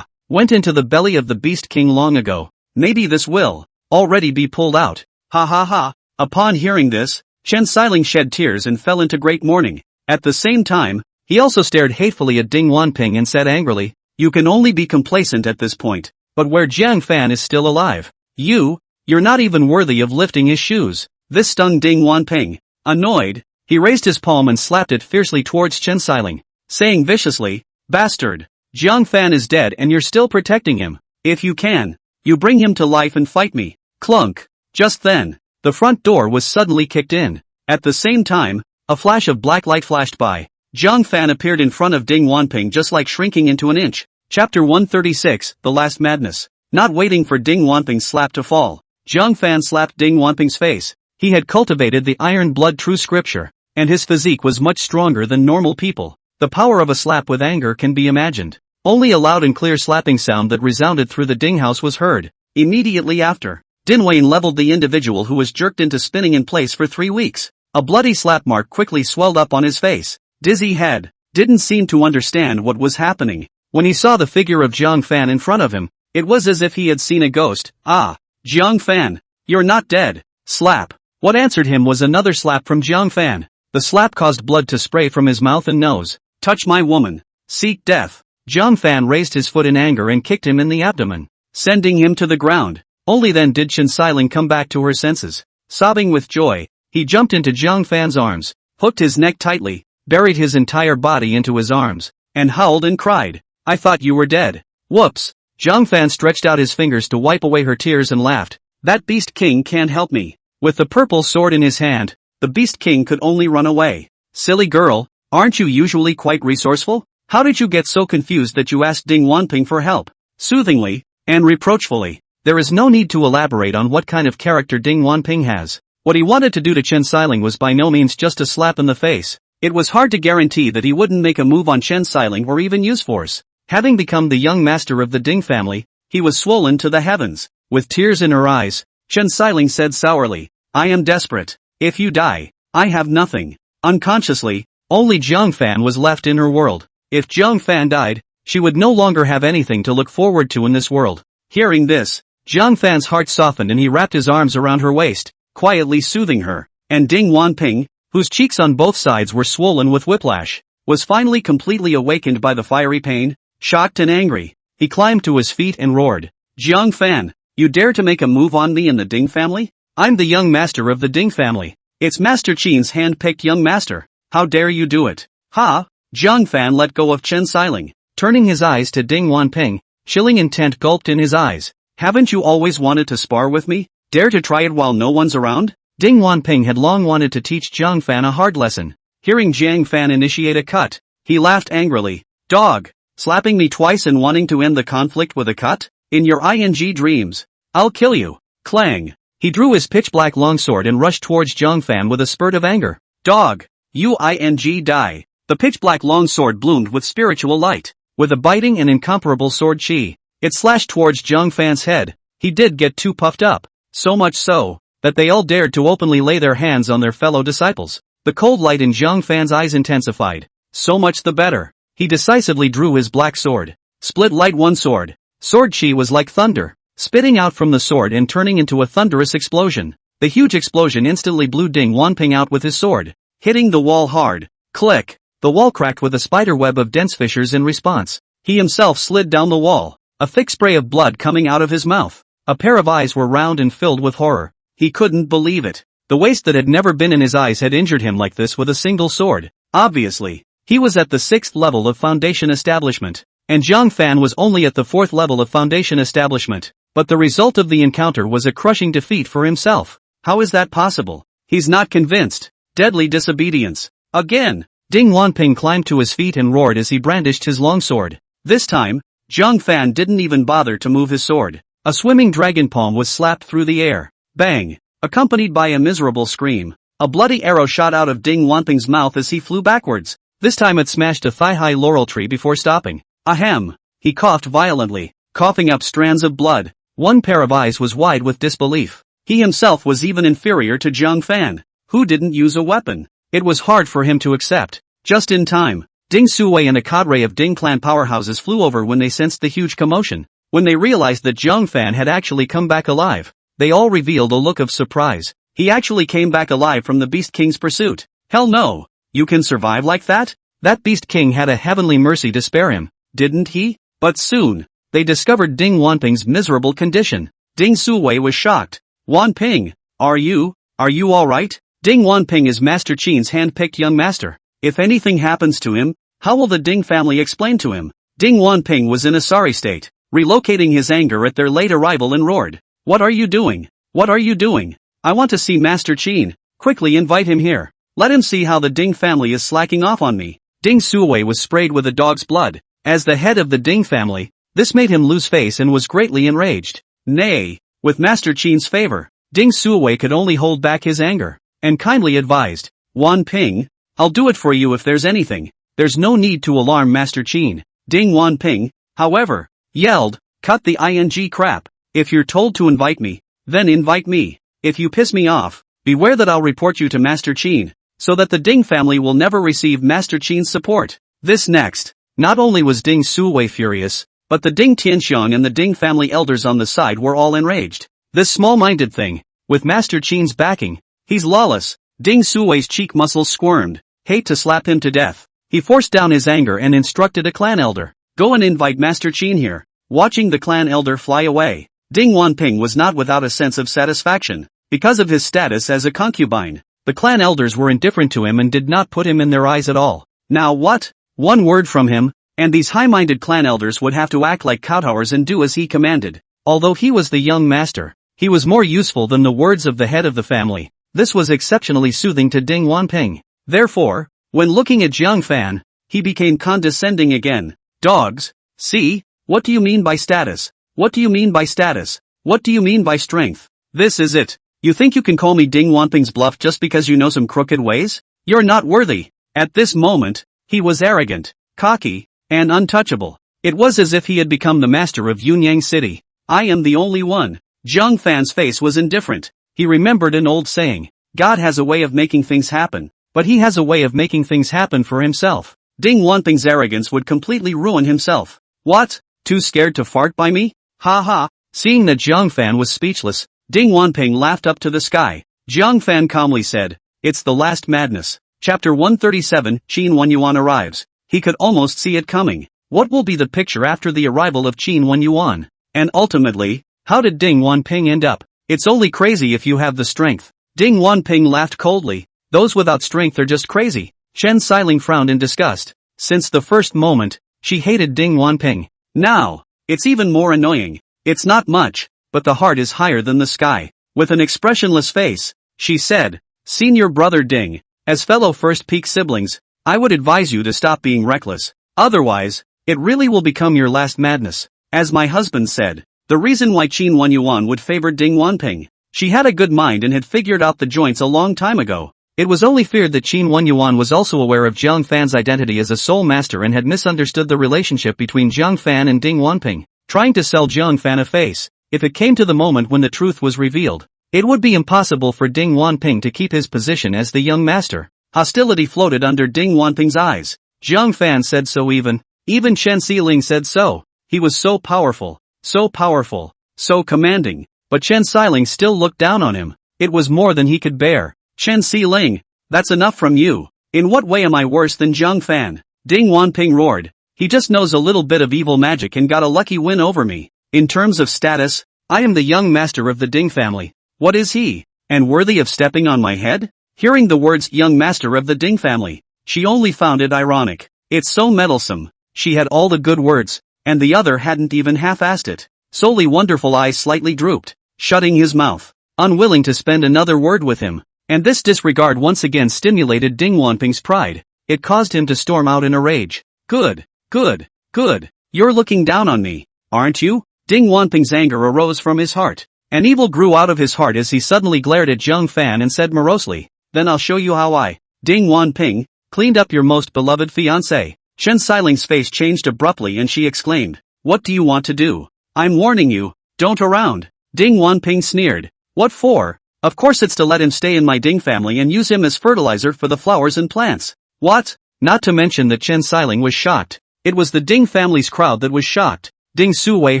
went into the belly of the Beast King long ago. Maybe this will already be pulled out. Ha ha ha. Upon hearing this, Chen Xiling shed tears and fell into great mourning. At the same time, he also stared hatefully at Ding Wanping and said angrily, You can only be complacent at this point. But where Jiang Fan is still alive, you're not even worthy of lifting his shoes. This stung Ding Wanping. Annoyed, he raised his palm and slapped it fiercely towards Chen Xiling, saying viciously, Bastard, Jiang Fan is dead and you're still protecting him. If you can, you bring him to life and fight me. Clunk. Just then, the front door was suddenly kicked in. At the same time, a flash of black light flashed by. Jiang Fan appeared in front of Ding Wanping just like shrinking into an inch. Chapter 136, The Last Madness. Not waiting for Ding Wanping's slap to fall, Zhang Fan slapped Ding Wanping's face. He had cultivated the iron blood true scripture, and his physique was much stronger than normal people. The power of a slap with anger can be imagined. Only a loud and clear slapping sound that resounded through the Ding house was heard. Immediately after, Din Wayne leveled the individual who was jerked into spinning in place for 3 weeks. A bloody slap mark quickly swelled up on his face. Dizzy head didn't seem to understand what was happening. When he saw the figure of Zhang Fan in front of him, it was as if he had seen a ghost. Ah, Zhang Fan, you're not dead. Slap. What answered him was another slap from Zhang Fan. The slap caused blood to spray from his mouth and nose. Touch my woman. Seek death. Zhang Fan raised his foot in anger and kicked him in the abdomen, sending him to the ground. Only then did Chen Xiling come back to her senses. Sobbing with joy, he jumped into Zhang Fan's arms, hooked his neck tightly, buried his entire body into his arms, and howled and cried, I thought you were dead. Whoops. Zhang Fan stretched out his fingers to wipe away her tears and laughed. That Beast King can't help me. With the purple sword in his hand, the Beast King could only run away. Silly girl, aren't you usually quite resourceful? How did you get so confused that you asked Ding Wanping for help? Soothingly, and reproachfully. There is no need to elaborate on what kind of character Ding Wanping has. What he wanted to do to Chen Xiling was by no means just a slap in the face. It was hard to guarantee that he wouldn't make a move on Chen Xiling or even use force. Having become the young master of the Ding family, he was swollen to the heavens. With tears in her eyes, Chen Xiling said sourly, I am desperate. If you die, I have nothing. Unconsciously, only Zhang Fan was left in her world. If Zhang Fan died, she would no longer have anything to look forward to in this world. Hearing this, Zhang Fan's heart softened and he wrapped his arms around her waist, quietly soothing her. And Ding Wanping, whose cheeks on both sides were swollen with whiplash, was finally completely awakened by the fiery pain. Shocked and angry, he climbed to his feet and roared, Zhang Fan, you dare to make a move on me and the Ding family? I'm the young master of the Ding family. It's Master Qin's hand-picked young master. How dare you do it? Ha! Zhang Fan let go of Chen Xiling, turning his eyes to Ding Wanping. Chilling intent gulped in his eyes. Haven't you always wanted to spar with me? Dare to try it while no one's around? Ding Wanping had long wanted to teach Zhang Fan a hard lesson. Hearing Zhang Fan initiate a cut, he laughed angrily. Dog! Slapping me twice and wanting to end the conflict with a cut? In your ing dreams. I'll kill you. Clang. He drew his pitch-black longsword and rushed towards Zhang Fan with a spurt of anger. Dog. You die. The pitch-black longsword bloomed with spiritual light. With a biting and incomparable sword chi, it slashed towards Zhang Fan's head. He did get too puffed up. So much so, that they all dared to openly lay their hands on their fellow disciples. The cold light in Zhang Fan's eyes intensified. So much the better. He decisively drew his black sword. Split light one sword. Sword chi was like thunder, spitting out from the sword and turning into a thunderous explosion. The huge explosion instantly blew Ding Wanping out with his sword, hitting the wall hard. Click! The wall cracked with a spider web of dense fissures in response. He himself slid down the wall, a thick spray of blood coming out of his mouth. A pair of eyes were round and filled with horror. He couldn't believe it. The waste that had never been in his eyes had injured him like this with a single sword. Obviously, he was at the 6th level of Foundation Establishment, and Zhang Fan was only at the 4th level of Foundation Establishment. But the result of the encounter was a crushing defeat for himself. How is that possible? He's not convinced. Deadly disobedience. Again! Ding Wanping climbed to his feet and roared as he brandished his longsword. This time, Zhang Fan didn't even bother to move his sword. A swimming dragon palm was slapped through the air. Bang! Accompanied by a miserable scream. A bloody arrow shot out of Ding Wanping's mouth as he flew backwards. This time it smashed a thigh-high laurel tree before stopping. Ahem! He coughed violently, coughing up strands of blood. One pair of eyes was wide with disbelief. He himself was even inferior to Zhang Fan, who didn't use a weapon. It was hard for him to accept. Just in time, Ding Suwei and a cadre of Ding clan powerhouses flew over when they sensed the huge commotion. When they realized that Zhang Fan had actually come back alive, they all revealed a look of surprise. He actually came back alive from the Beast King's pursuit. Hell no! You can survive like that? That Beast King had a heavenly mercy to spare him, didn't he? But soon, they discovered Ding Wanping's miserable condition. Ding Suwei was shocked. Wanping, are you alright? Ding Wanping is Master Qin's hand-picked young master. If anything happens to him, how will the Ding family explain to him? Ding Wanping was in a sorry state, relocating his anger at their late arrival and roared. What are you doing? What are you doing? I want to see Master Qin. Quickly invite him here. Let him see how the Ding family is slacking off on me. Ding Suwei was sprayed with a dog's blood. As the head of the Ding family, this made him lose face and was greatly enraged. Nay, with Master Qin's favor, Ding Suwei could only hold back his anger, and kindly advised, Wan Ping, I'll do it for you if there's anything. There's no need to alarm Master Qin. Ding Wan Ping, however, yelled, cut the ing crap. If you're told to invite me, then invite me. If you piss me off, beware that I'll report you to Master Qin, so that the Ding family will never receive Master Qin's support. This next, not only was Ding Suwei furious, but the Ding Tianxiang and the Ding family elders on the side were all enraged. This small-minded thing, with Master Qin's backing, he's lawless. Ding Suwei's cheek muscles squirmed. Hate to slap him to death. He forced down his anger and instructed a clan elder, go and invite Master Qin here. Watching the clan elder fly away, Ding Wanping was not without a sense of satisfaction. Because of his status as a concubine, the clan elders were indifferent to him and did not put him in their eyes at all. Now what? One word from him, and these high-minded clan elders would have to act like kowtowers and do as he commanded. Although he was the young master, he was more useful than the words of the head of the family. This was exceptionally soothing to Ding Wanping. Therefore, when looking at Jiang Fan, he became condescending again. Dogs, see? What do you mean by status? What do you mean by status? What do you mean by strength? This is it. You think you can call me Ding Wanping's bluff just because you know some crooked ways? You're not worthy. At this moment, he was arrogant, cocky, and untouchable. It was as if he had become the master of Yunyang City. I am the only one. Jiang Fan's face was indifferent. He remembered an old saying, God has a way of making things happen, but he has a way of making things happen for himself. Ding Wanping's arrogance would completely ruin himself. What? Too scared to fart by me? Ha ha. Seeing that Jiang Fan was speechless, Ding Wanping laughed up to the sky. Jiang Fan calmly said, it's the last madness. Chapter 137, Qin Wenyuan arrives. He could almost see it coming. What will be the picture after the arrival of Qin Wenyuan? And ultimately, how did Ding Wanping end up? It's only crazy if you have the strength. Ding Wanping laughed coldly. Those without strength are just crazy. Chen Xiling frowned in disgust. Since the first moment, she hated Ding Wanping. Now, it's even more annoying. It's not much, but the heart is higher than the sky. With an expressionless face, she said, Senior brother Ding, as fellow first peak siblings, I would advise you to stop being reckless. Otherwise, it really will become your last madness. As my husband said, the reason why Qin Wenyuan would favor Ding Wanping, she had a good mind and had figured out the joints a long time ago. It was only feared that Qin Wenyuan was also aware of Jiang Fan's identity as a soul master and had misunderstood the relationship between Jiang Fan and Ding Wanping, trying to sell Jiang Fan a face. If it came to the moment when the truth was revealed, it would be impossible for Ding Wanping to keep his position as the young master. Hostility floated under Ding Wanping's eyes. Jiang Fan said so even Chen Xiling said so. He was so powerful, so commanding, but Chen Xiling still looked down on him. It was more than he could bear. Chen Xiling, that's enough from you. In what way am I worse than Jiang Fan? Ding Wanping roared. He just knows a little bit of evil magic and got a lucky win over me. In terms of status, I am the young master of the Ding family. What is he? And worthy of stepping on my head? Hearing the words young master of the Ding family, she only found it ironic. It's so meddlesome. She had all the good words, and the other hadn't even half-assed it. Solely Wonderful eyes slightly drooped, shutting his mouth, unwilling to spend another word with him. And this disregard once again stimulated Ding Wanping's pride. It caused him to storm out in a rage. Good. You're looking down on me, aren't you? Ding Wanping's anger arose from his heart. An evil grew out of his heart as he suddenly glared at Jiang Fan and said morosely, then I'll show you how I, Ding Wanping, cleaned up your most beloved fiancé. Chen Xiling's face changed abruptly and she exclaimed, what do you want to do? I'm warning you, don't around. Ding Wanping sneered. What for? Of course it's to let him stay in my Ding family and use him as fertilizer for the flowers and plants. What? Not to mention that Chen Xiling was shocked. It was the Ding family's crowd that was shocked. Ding Suwei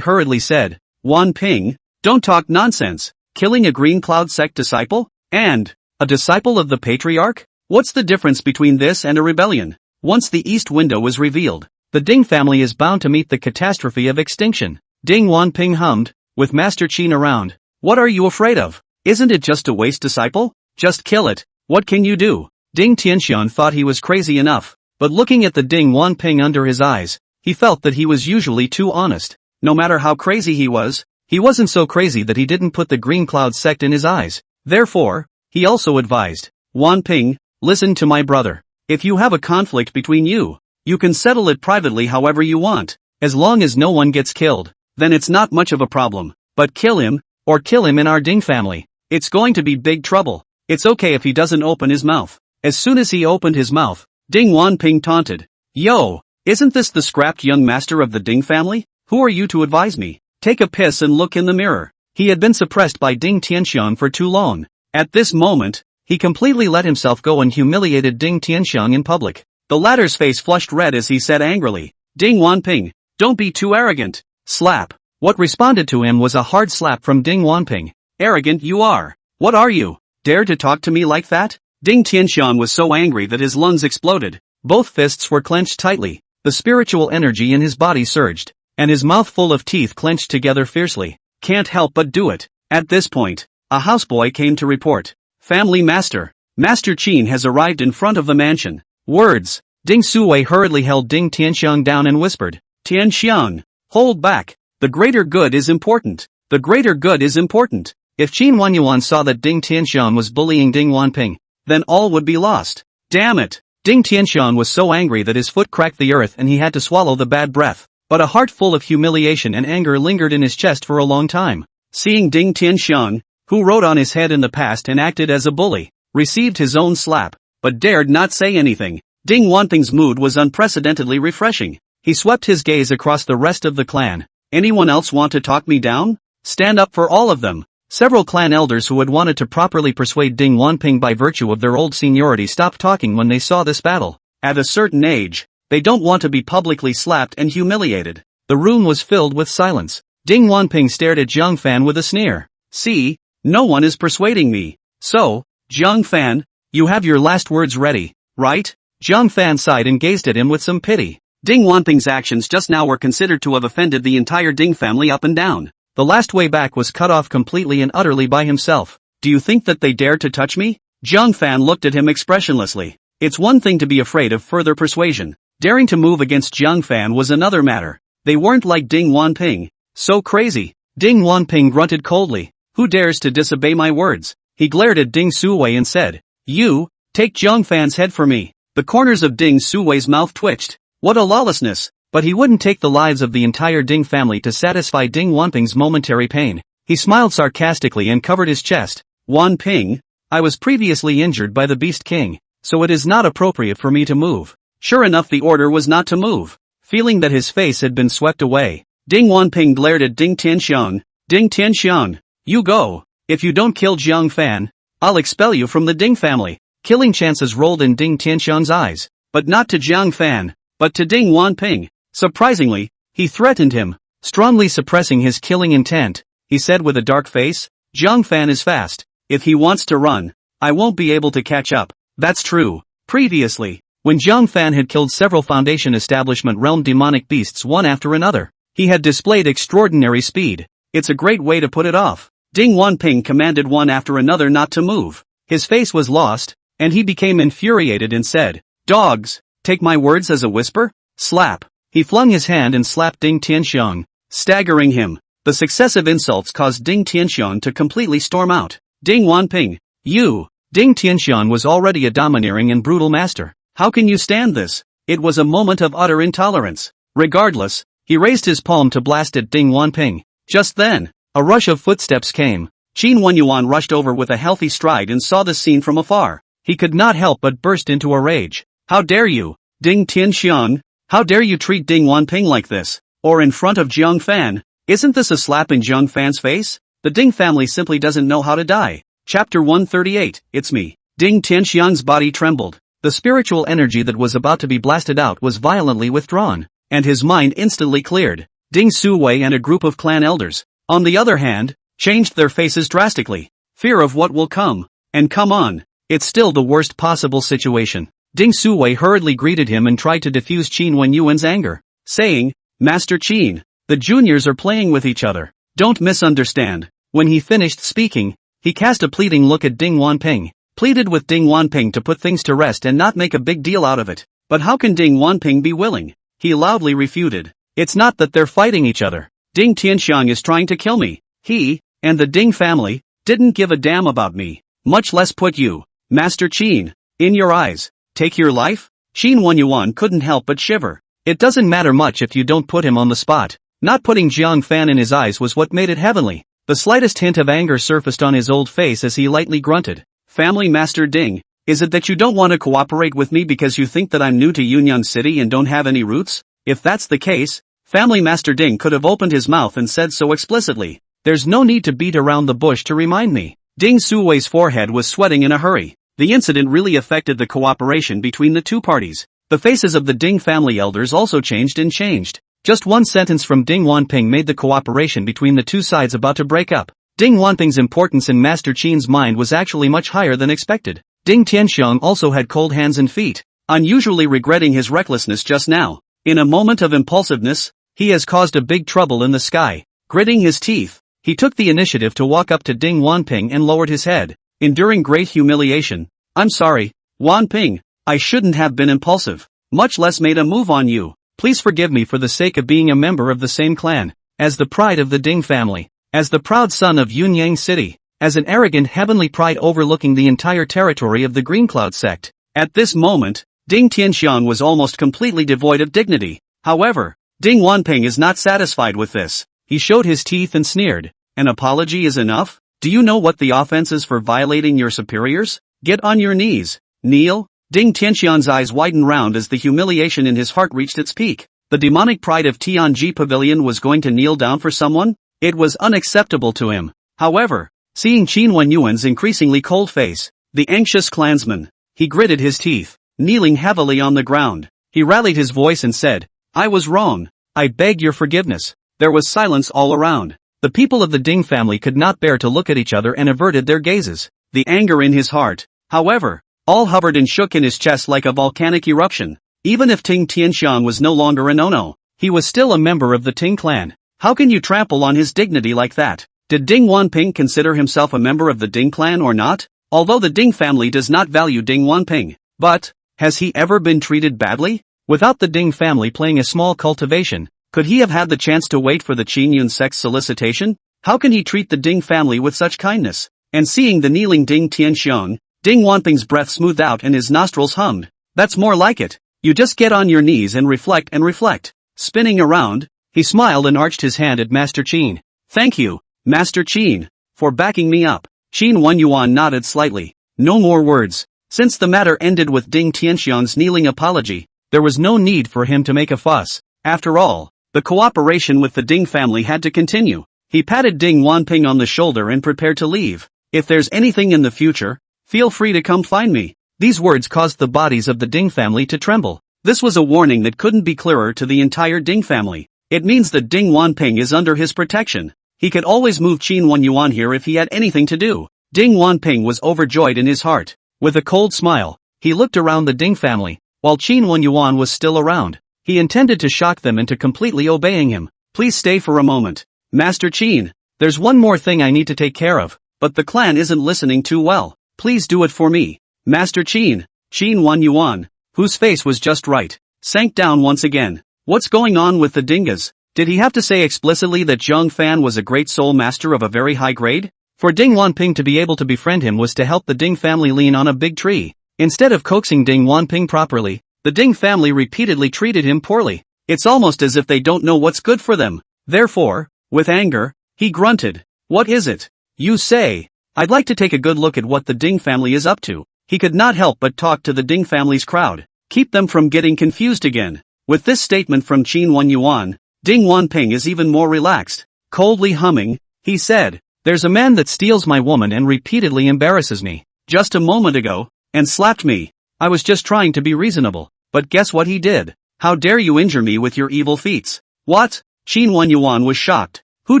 hurriedly said, Wanping, don't talk nonsense. Killing a Green Cloud sect disciple? And a disciple of the patriarch? What's the difference between this and a rebellion? Once the east window was revealed, the Ding family is bound to meet the catastrophe of extinction. Ding Wanping hummed, with Master Qin around. What are you afraid of? Isn't it just a waste disciple? Just kill it. What can you do? Ding Tianxian thought he was crazy enough, but looking at the Ding Wanping under his eyes, he felt that he was usually too honest. No matter how crazy he wasn't so crazy that he didn't put the Green Cloud sect in his eyes. Therefore, he also advised, Wanping, listen to my brother. If you have a conflict between you, You can settle it privately however you want. As long as no one gets killed, then it's not much of a problem. But kill him, or kill him in our Ding family. It's going to be big trouble. It's okay if he doesn't open his mouth. As soon as he opened his mouth, Ding Wanping taunted. Yo, isn't this the scrapped young master of the Ding family? Who are you to advise me? Take a piss and look in the mirror. He had been suppressed by Ding Tianxiang for too long. At this moment, he completely let himself go and humiliated Ding Tianxiang in public. The latter's face flushed red as he said angrily, Ding Wanping, don't be too arrogant. Slap. What responded to him was a hard slap from Ding Wanping. Arrogant you are. What are you? Dare to talk to me like that? Ding Tianxiang was so angry that his lungs exploded. Both fists were clenched tightly. The spiritual energy in his body surged, and his mouth full of teeth clenched together fiercely. Can't help but do it. At this point, a houseboy came to report. Family Master. Master Qin has arrived in front of the mansion. Words. Ding Suwei hurriedly held Ding Tianxiang down and whispered. Tianxiang, hold back. The greater good is important. The greater good is important. If Qin Wanyuan saw that Ding Tianxiang was bullying Ding Wanping, then all would be lost. Damn it. Ding Tianxiang was so angry that his foot cracked the earth and he had to swallow the bad breath. But a heart full of humiliation and anger lingered in his chest for a long time. Seeing Ding Tianxiang, who rode on his head in the past and acted as a bully, received his own slap, but dared not say anything, Ding Wanping's mood was unprecedentedly refreshing. He swept his gaze across the rest of the clan. Anyone else want to talk me down? Stand up for all of them. Several clan elders who had wanted to properly persuade Ding Wanping by virtue of their old seniority stopped talking when they saw this battle. At a certain age, they don't want to be publicly slapped and humiliated. The room was filled with silence. Ding Wanping stared at Zhang Fan with a sneer. See, no one is persuading me. So, Zhang Fan, you have your last words ready, right? Zhang Fan sighed and gazed at him with some pity. Ding Wanping's actions just now were considered to have offended the entire Ding family up and down. The last way back was cut off completely and utterly by himself. Do you think that they dare to touch me? Zhang Fan looked at him expressionlessly. It's one thing to be afraid of further persuasion. Daring to move against Zhang Fan was another matter. They weren't like Ding Wanping. So crazy. Ding Wanping grunted coldly. Who dares to disobey my words? He glared at Ding Suwei and said, You, take Zhang Fan's head for me. The corners of Ding Suwei's mouth twitched. What a lawlessness! But he wouldn't take the lives of the entire Ding family to satisfy Ding Wanping's momentary pain. He smiled sarcastically and covered his chest. Wanping, I was previously injured by the Beast King, so it is not appropriate for me to move. Sure enough, the order was not to move. Feeling that his face had been swept away, Ding Wanping glared at Ding Tianxiang. Ding Tianxiang, you go. If you don't kill Zhang Fan, I'll expel you from the Ding family. Killing chances rolled in Ding Tianxiang's eyes, but not to Zhang Fan, but to Ding Wanping. Surprisingly, he threatened him, strongly suppressing his killing intent. He said with a dark face, Zhang Fan is fast. If he wants to run, I won't be able to catch up. That's true. Previously, when Zhang Fan had killed several Foundation Establishment realm demonic beasts one after another, he had displayed extraordinary speed. It's a great way to put it off. Ding Wanping commanded one after another not to move. His face was lost, and he became infuriated and said, Dogs, take my words as a whisper? Slap. He flung his hand and slapped Ding Tianxiang, staggering him. The successive insults caused Ding Tianxiang to completely storm out. Ding Wanping, you! Ding Tianxiang was already a domineering and brutal master. How can you stand this? It was a moment of utter intolerance. Regardless, he raised his palm to blast at Ding Wanping. Just then, a rush of footsteps came. Qin Wenyuan rushed over with a healthy stride and saw the scene from afar. He could not help but burst into a rage. How dare you, Ding Tianxiang? How dare you treat Ding Wanping like this? Or in front of Zhang Fan? Isn't this a slap in Zhang Fan's face? The Ding family simply doesn't know how to die. Chapter 138, It's Me. Ding Tianxiang's body trembled. The spiritual energy that was about to be blasted out was violently withdrawn, and his mind instantly cleared. Ding Suwei and a group of clan elders, on the other hand, changed their faces drastically. Fear of what will come. And come on, it's still the worst possible situation. Ding Suwei hurriedly greeted him and tried to diffuse Qin Wenyuan's anger, saying, Master Qin, the juniors are playing with each other. Don't misunderstand. When he finished speaking, he cast a pleading look at Ding Wanping, pleaded with Ding Wanping to put things to rest and not make a big deal out of it. But how can Ding Wanping be willing? He loudly refuted. It's not that they're fighting each other. Ding Tianxiang is trying to kill me. He, and the Ding family, didn't give a damn about me, much less put you, Master Qin, in your eyes. Take your life? Qin Wenyuan couldn't help but shiver. It doesn't matter much if you don't put him on the spot. Not putting Jiang Fan in his eyes was what made it heavenly. The slightest hint of anger surfaced on his old face as he lightly grunted. Family Master Ding, is it that you don't want to cooperate with me because you think that I'm new to Yunyan City and don't have any roots? If that's the case, Family Master Ding could have opened his mouth and said so explicitly. There's no need to beat around the bush to remind me. Ding Suwei's forehead was sweating in a hurry. The incident really affected the cooperation between the two parties. The faces of the Ding family elders also changed. Just one sentence from Ding Wanping made the cooperation between the two sides about to break up. Ding Wanping's importance in Master Qin's mind was actually much higher than expected. Ding Tianxiang also had cold hands and feet, unusually regretting his recklessness just now. In a moment of impulsiveness, he has caused a big trouble in the sky. Gritting his teeth, he took the initiative to walk up to Ding Wanping and lowered his head, enduring great humiliation. I'm sorry, Wanping, I shouldn't have been impulsive, much less made a move on you. Please forgive me for the sake of being a member of the same clan, as the pride of the Ding family, as the proud son of Yunyang City, as an arrogant heavenly pride overlooking the entire territory of the Green Cloud sect. At this moment, Ding Tianxiang was almost completely devoid of dignity. However, Ding Wanping is not satisfied with this. He showed his teeth and sneered. An apology is enough? Do you know what the offense is for violating your superiors? Get on your knees. Kneel. Ding Tianxiang's eyes widened round as the humiliation in his heart reached its peak. The demonic pride of Tianji Pavilion was going to kneel down for someone? It was unacceptable to him. However, seeing Qin Wenyuan's increasingly cold face, the anxious clansman, he gritted his teeth. Kneeling heavily on the ground, he rallied his voice and said, I was wrong. I beg your forgiveness. There was silence all around. The people of the Ding family could not bear to look at each other and averted their gazes. The anger in his heart, however, all hovered and shook in his chest like a volcanic eruption. Even if Ting Tianxiang was no longer a no-no, he was still a member of the Ting clan. How can you trample on his dignity like that? Did Ding Wanping consider himself a member of the Ding clan or not? Although the Ding family does not value Ding Wanping, but, has he ever been treated badly? Without the Ding family playing a small cultivation, could he have had the chance to wait for the Qingyun sect's solicitation? How can he treat the Ding family with such kindness? And seeing the kneeling Ding Tianxiang, Ding Wanping's breath smoothed out and his nostrils hummed. That's more like it. You just get on your knees and reflect. Spinning around, he smiled and arched his hand at Master Qin. Thank you, Master Qin, for backing me up. Qin Wenyuan nodded slightly. No more words. Since the matter ended with Ding Tianxiang's kneeling apology, there was no need for him to make a fuss. After all, the cooperation with the Ding family had to continue. He patted Ding Wanping on the shoulder and prepared to leave. If there's anything in the future, feel free to come find me. These words caused the bodies of the Ding family to tremble. This was a warning that couldn't be clearer to the entire Ding family. It means that Ding Wanping is under his protection. He could always move Qin Wenyuan here if he had anything to do. Ding Wanping was overjoyed in his heart. With a cold smile, he looked around the Ding family. While Qin Wenyuan was still around, he intended to shock them into completely obeying him. Please stay for a moment. Master Qin, there's one more thing I need to take care of, but the clan isn't listening too well. Please do it for me. Master Qin, Qin Wenyuan, whose face was just right, sank down once again. What's going on with the Dingas? Did he have to say explicitly that Zhang Fan was a great soul master of a very high grade? For Ding Wanping to be able to befriend him was to help the Ding family lean on a big tree. Instead of coaxing Ding Wanping properly, the Ding family repeatedly treated him poorly. It's almost as if they don't know what's good for them. Therefore, with anger, he grunted. What is it? You say. I'd like to take a good look at what the Ding family is up to. He could not help but talk to the Ding family's crowd. Keep them from getting confused again. With this statement from Qin Wenyuan, Ding Wanping is even more relaxed. Coldly humming, he said, there's a man that steals my woman and repeatedly embarrasses me. Just a moment ago, and slapped me. I was just trying to be reasonable, but guess what he did? How dare you injure me with your evil feats? What? Qin Wenyuan was shocked. Who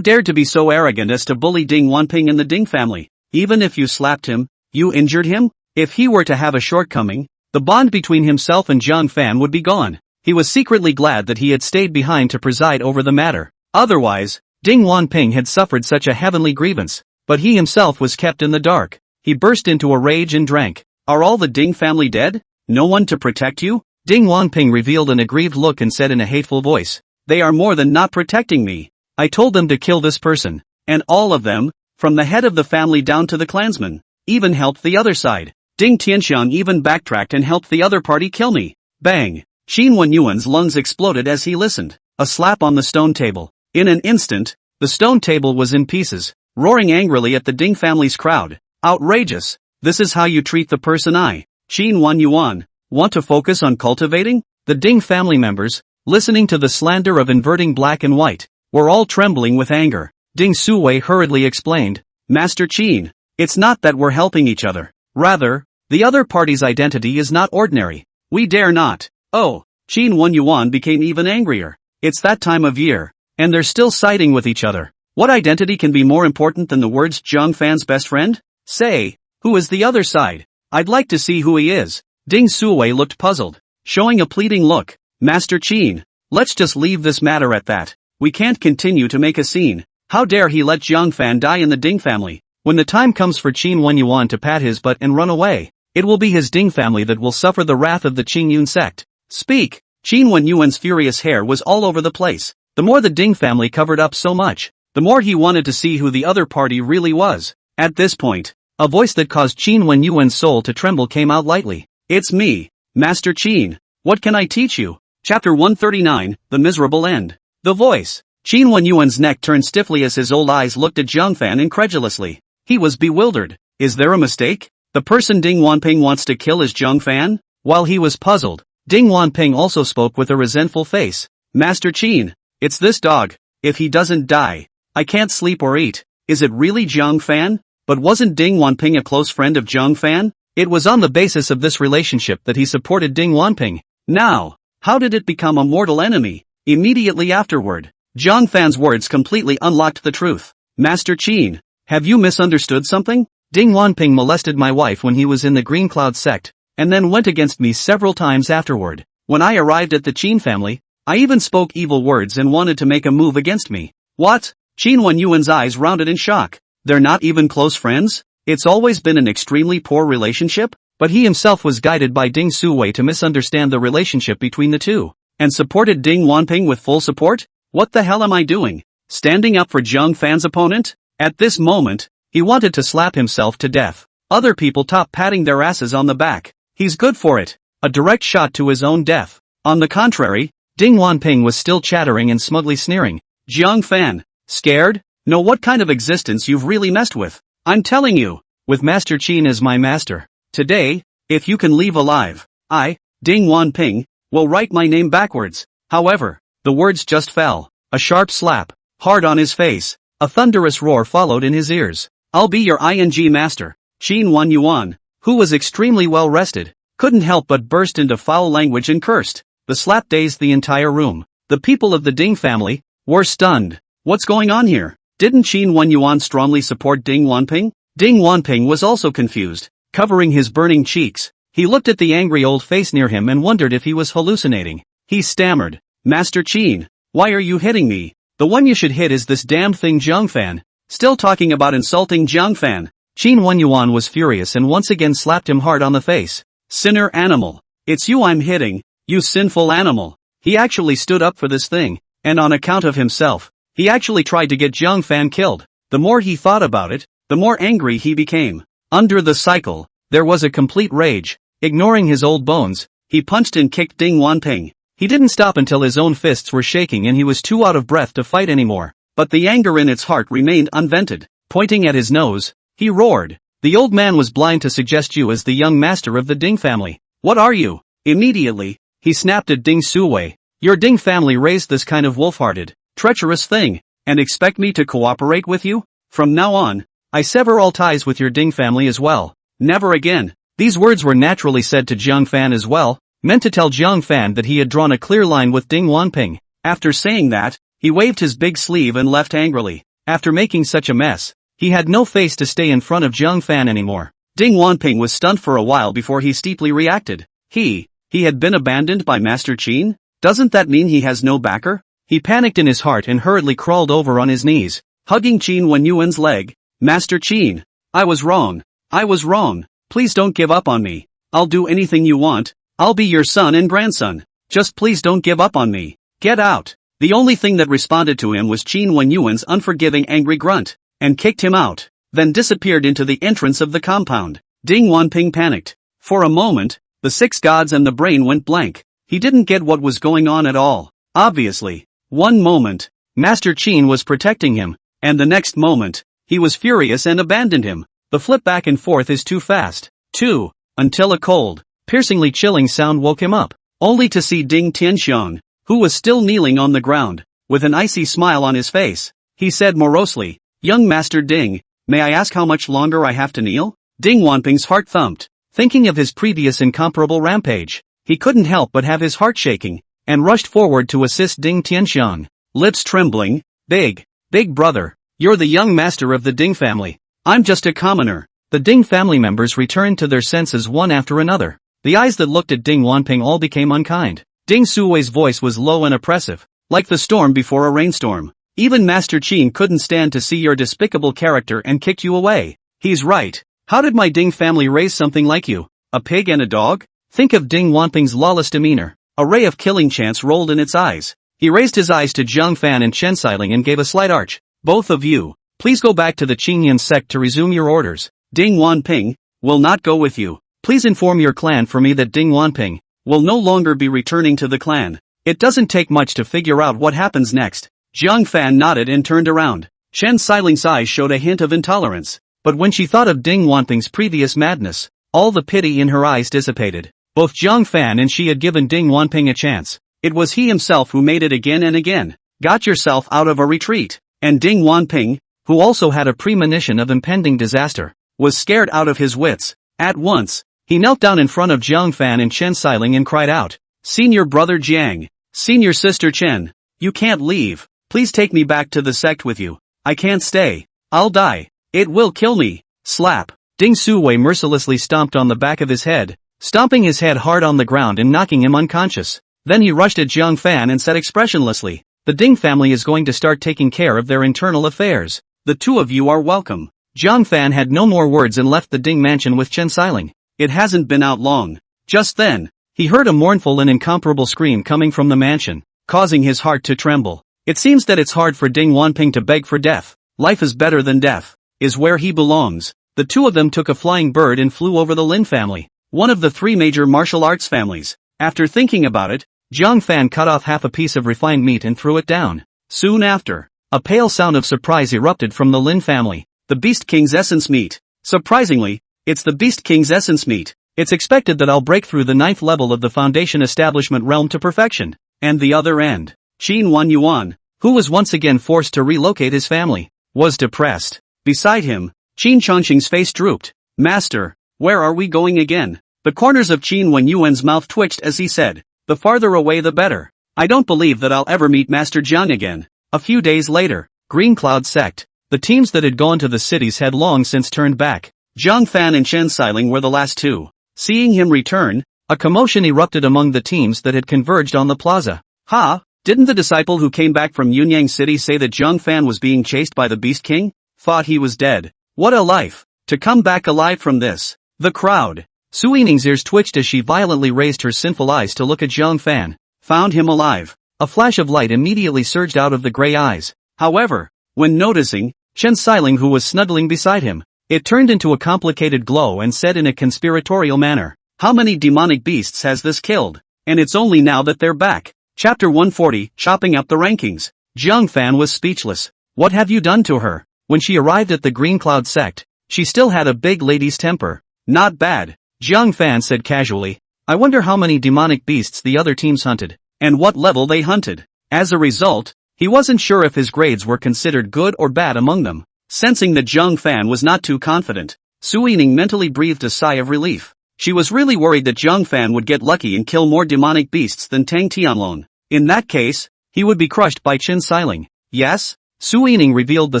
dared to be so arrogant as to bully Ding Wanping and the Ding family? Even if you slapped him, you injured him? If he were to have a shortcoming, the bond between himself and Zhang Fan would be gone. He was secretly glad that he had stayed behind to preside over the matter. Otherwise, Ding Wanping had suffered such a heavenly grievance, but he himself was kept in the dark. He burst into a rage and drank. Are all the Ding family dead? No one to protect you? Ding Wanping revealed an aggrieved look and said in a hateful voice, they are more than not protecting me. I told them to kill this person, and all of them, from the head of the family down to the clansman, even helped the other side. Ding Tianxiang even backtracked and helped the other party kill me. Bang! Qin Wenyuan's lungs exploded as he listened. A slap on the stone table. In an instant, the stone table was in pieces, roaring angrily at the Ding family's crowd. Outrageous! This is how you treat the person I, Qin Wenyuan, want to focus on cultivating? The Ding family members, listening to the slander of inverting black and white, were all trembling with anger. Ding Suwei hurriedly explained, Master Qin, it's not that we're helping each other. Rather, the other party's identity is not ordinary. We dare not. Oh, Qin Wenyuan became even angrier. It's that time of year, and they're still siding with each other. What identity can be more important than the words Zhang Fan's best friend? Say, who is the other side? I'd like to see who he is. Ding Suwei looked puzzled, showing a pleading look. Master Qin, let's just leave this matter at that. We can't continue to make a scene. How dare he let Zhang Fan die in the Ding family? When the time comes for Qin Wenyuan to pat his butt and run away, it will be his Ding family that will suffer the wrath of the Qingyun sect. Speak! Qin Wenyuan's furious hair was all over the place. The more the Ding family covered up so much, the more he wanted to see who the other party really was. At this point, a voice that caused Qin Wenyuan's soul to tremble came out lightly. It's me, Master Qin. What can I teach you? Chapter 139, The Miserable End. The voice. Qin Wenyuan's neck turned stiffly as his old eyes looked at Zhang Fan incredulously. He was bewildered. Is there a mistake? The person Ding Wanping wants to kill is Zhang Fan? While he was puzzled, Ding Wanping also spoke with a resentful face. Master Qin, it's this dog. If he doesn't die, I can't sleep or eat. Is it really Zhang Fan? But wasn't Ding Wanping a close friend of Zhang Fan? It was on the basis of this relationship that he supported Ding Wanping. Now, how did it become a mortal enemy? Immediately afterward, Zhang Fan's words completely unlocked the truth. Master Qin, have you misunderstood something? Ding Wanping molested my wife when he was in the Green Cloud sect, and then went against me several times afterward. When I arrived at the Qin family, I even spoke evil words and wanted to make a move against me. What? Qin Wenyuan's eyes rounded in shock. They're not even close friends? It's always been an extremely poor relationship? But he himself was guided by Ding Suwei to misunderstand the relationship between the two, and supported Ding Wanping with full support? What the hell am I doing? Standing up for Zhang Fan's opponent? At this moment, he wanted to slap himself to death. Other people top patting their asses on the back. He's good for it. A direct shot to his own death. On the contrary, Ding Wanping was still chattering and smugly sneering. Zhang Fan, scared? Know what kind of existence you've really messed with. I'm telling you, with Master Qin as my master. Today, if you can leave alive, I, Ding Wanping, will write my name backwards. However, the words just fell. A sharp slap, hard on his face. A thunderous roar followed in his ears. I'll be your ing master. Qin Wenyuan, who was extremely well rested, couldn't help but burst into foul language and cursed. The slap dazed the entire room. The people of the Ding family were stunned. What's going on here? Didn't Qin Wenyuan strongly support Ding Wanping? Ding Wanping was also confused, covering his burning cheeks. He looked at the angry old face near him and wondered if he was hallucinating. He stammered, Master Qin, why are you hitting me? The one you should hit is this damned thing Zhang Fan. Still talking about insulting Zhang Fan. Qin Wenyuan was furious and once again slapped him hard on the face. Sinner animal. It's you I'm hitting, you sinful animal. He actually stood up for this thing, and on account of himself, he actually tried to get Zhang Fan killed. The more he thought about it, the more angry he became. Under the cycle, there was a complete rage. Ignoring his old bones, he punched and kicked Ding Wanping. He didn't stop until his own fists were shaking and he was too out of breath to fight anymore. But the anger in its heart remained unvented. Pointing at his nose, he roared. The old man was blind to suggest you as the young master of the Ding family. What are you? Immediately, he snapped at Ding Suwei. Your Ding family raised this kind of wolf-hearted, treacherous thing, and expect me to cooperate with you? From now on, I sever all ties with your Ding family as well. Never again. These words were naturally said to Zhang Fan as well, meant to tell Zhang Fan that he had drawn a clear line with Ding Wanping. After saying that, he waved his big sleeve and left angrily. After making such a mess, he had no face to stay in front of Zhang Fan anymore. Ding Wanping was stunned for a while before he steeply reacted. He had been abandoned by Master Qin? Doesn't that mean he has no backer? He panicked in his heart and hurriedly crawled over on his knees, hugging Qin Wenyuan's leg. Master Qin, I was wrong. I was wrong. Please don't give up on me. I'll do anything you want. I'll be your son and grandson. Just please don't give up on me. Get out. The only thing that responded to him was Qin Wenyuan's unforgiving angry grunt, and kicked him out, then disappeared into the entrance of the compound. Ding Wanping panicked. For a moment, the six gods and the brain went blank. He didn't get what was going on at all. Obviously. One moment, Master Qin was protecting him, and the next moment, he was furious and abandoned him. The flip back and forth is too fast. 2. Until a cold, piercingly chilling sound woke him up, only to see Ding Tianxiang, who was still kneeling on the ground, with an icy smile on his face. He said morosely, "Young Master Ding, may I ask how much longer I have to kneel?" Ding Wanping's heart thumped, thinking of his previous incomparable rampage. He couldn't help but have his heart shaking, and rushed forward to assist Ding Tianxiang, lips trembling. Big brother, you're the young master of the Ding family. I'm just a commoner." The Ding family members returned to their senses one after another. The eyes that looked at Ding Wanping all became unkind. Ding Suwei's voice was low and oppressive, like the storm before a rainstorm. "Even Master Qin couldn't stand to see your despicable character and kicked you away." "He's right. How did my Ding family raise something like you? A pig and a dog?" Think of Ding Wanping's lawless demeanor. A ray of killing chance rolled in its eyes. He raised his eyes to Zhang Fan and Chen Xiling and gave a slight arch. "Both of you, please go back to the Qinyan sect to resume your orders. Ding Wanping will not go with you. Please inform your clan for me that Ding Wanping will no longer be returning to the clan." It doesn't take much to figure out what happens next. Zhang Fan nodded and turned around. Chen Xiling's eyes showed a hint of intolerance, but when she thought of Ding Wanping's previous madness, all the pity in her eyes dissipated. Both Zhang Fan and she had given Ding Wanping a chance. It was he himself who made it again and again. Got yourself out of a retreat. And Ding Wanping, who also had a premonition of impending disaster, was scared out of his wits. At once, he knelt down in front of Zhang Fan and Chen Xiling and cried out, "Senior brother Jiang, senior sister Chen, you can't leave. Please take me back to the sect with you. I can't stay. I'll die. It will kill me." Slap. Ding Suwei mercilessly stomped on the back of his head, stomping his head hard on the ground and knocking him unconscious. Then he rushed at Zhang Fan and said expressionlessly, "The Ding family is going to start taking care of their internal affairs. The two of you are welcome." Zhang Fan had no more words and left the Ding mansion with Chen Xiling. It hasn't been out long. Just then, he heard a mournful and incomparable scream coming from the mansion, causing his heart to tremble. It seems that it's hard for Ding Wanping to beg for death. Life is better than death, is where he belongs. The two of them took a flying bird and flew over the Lin family, one of the three major martial arts families. After thinking about it, Zhang Fan cut off half a piece of refined meat and threw it down. Soon after, a pale sound of surprise erupted from the Lin family. "The Beast King's essence meat. Surprisingly, it's the Beast King's essence meat. It's expected that I'll break through the 9th level of the Foundation Establishment realm to perfection." And the other end, Qin Wanyuan, who was once again forced to relocate his family, was depressed. Beside him, Qin Chongqing's face drooped. "Master, where are we going again?" The corners of Qin Wanyuan's mouth twitched as he said, "The farther away the better. I don't believe that I'll ever meet Master Jiang again." A few days later, Green Cloud Sect. The teams that had gone to the cities had long since turned back. Zhang Fan and Chen Xiling were the last two. Seeing him return, a commotion erupted among the teams that had converged on the plaza. "Ha! Didn't the disciple who came back from Yunyang City say that Zhang Fan was being chased by the Beast King? Thought he was dead. What a life! To come back alive from this." The crowd. Su Yining's ears twitched as she violently raised her sinful eyes to look at Zhang Fan. Found him alive. A flash of light immediately surged out of the gray eyes. However, when noticing Chen Xiling, who was snuggling beside him, it turned into a complicated glow and said in a conspiratorial manner, "How many demonic beasts has this killed? And it's only now that they're back." Chapter 140, Chopping Up the Rankings. Zhang Fan was speechless. What have you done to her? When she arrived at the Green Cloud Sect, she still had a big lady's temper. "Not bad," Zhang Fan said casually. "I wonder how many demonic beasts the other teams hunted, and what level they hunted." As a result, he wasn't sure if his grades were considered good or bad among them. Sensing that Zhang Fan was not too confident, Su Yining mentally breathed a sigh of relief. She was really worried that Zhang Fan would get lucky and kill more demonic beasts than Tang Tianlong. In that case, he would be crushed by Chen Xiling. "Yes?" Su Yining revealed the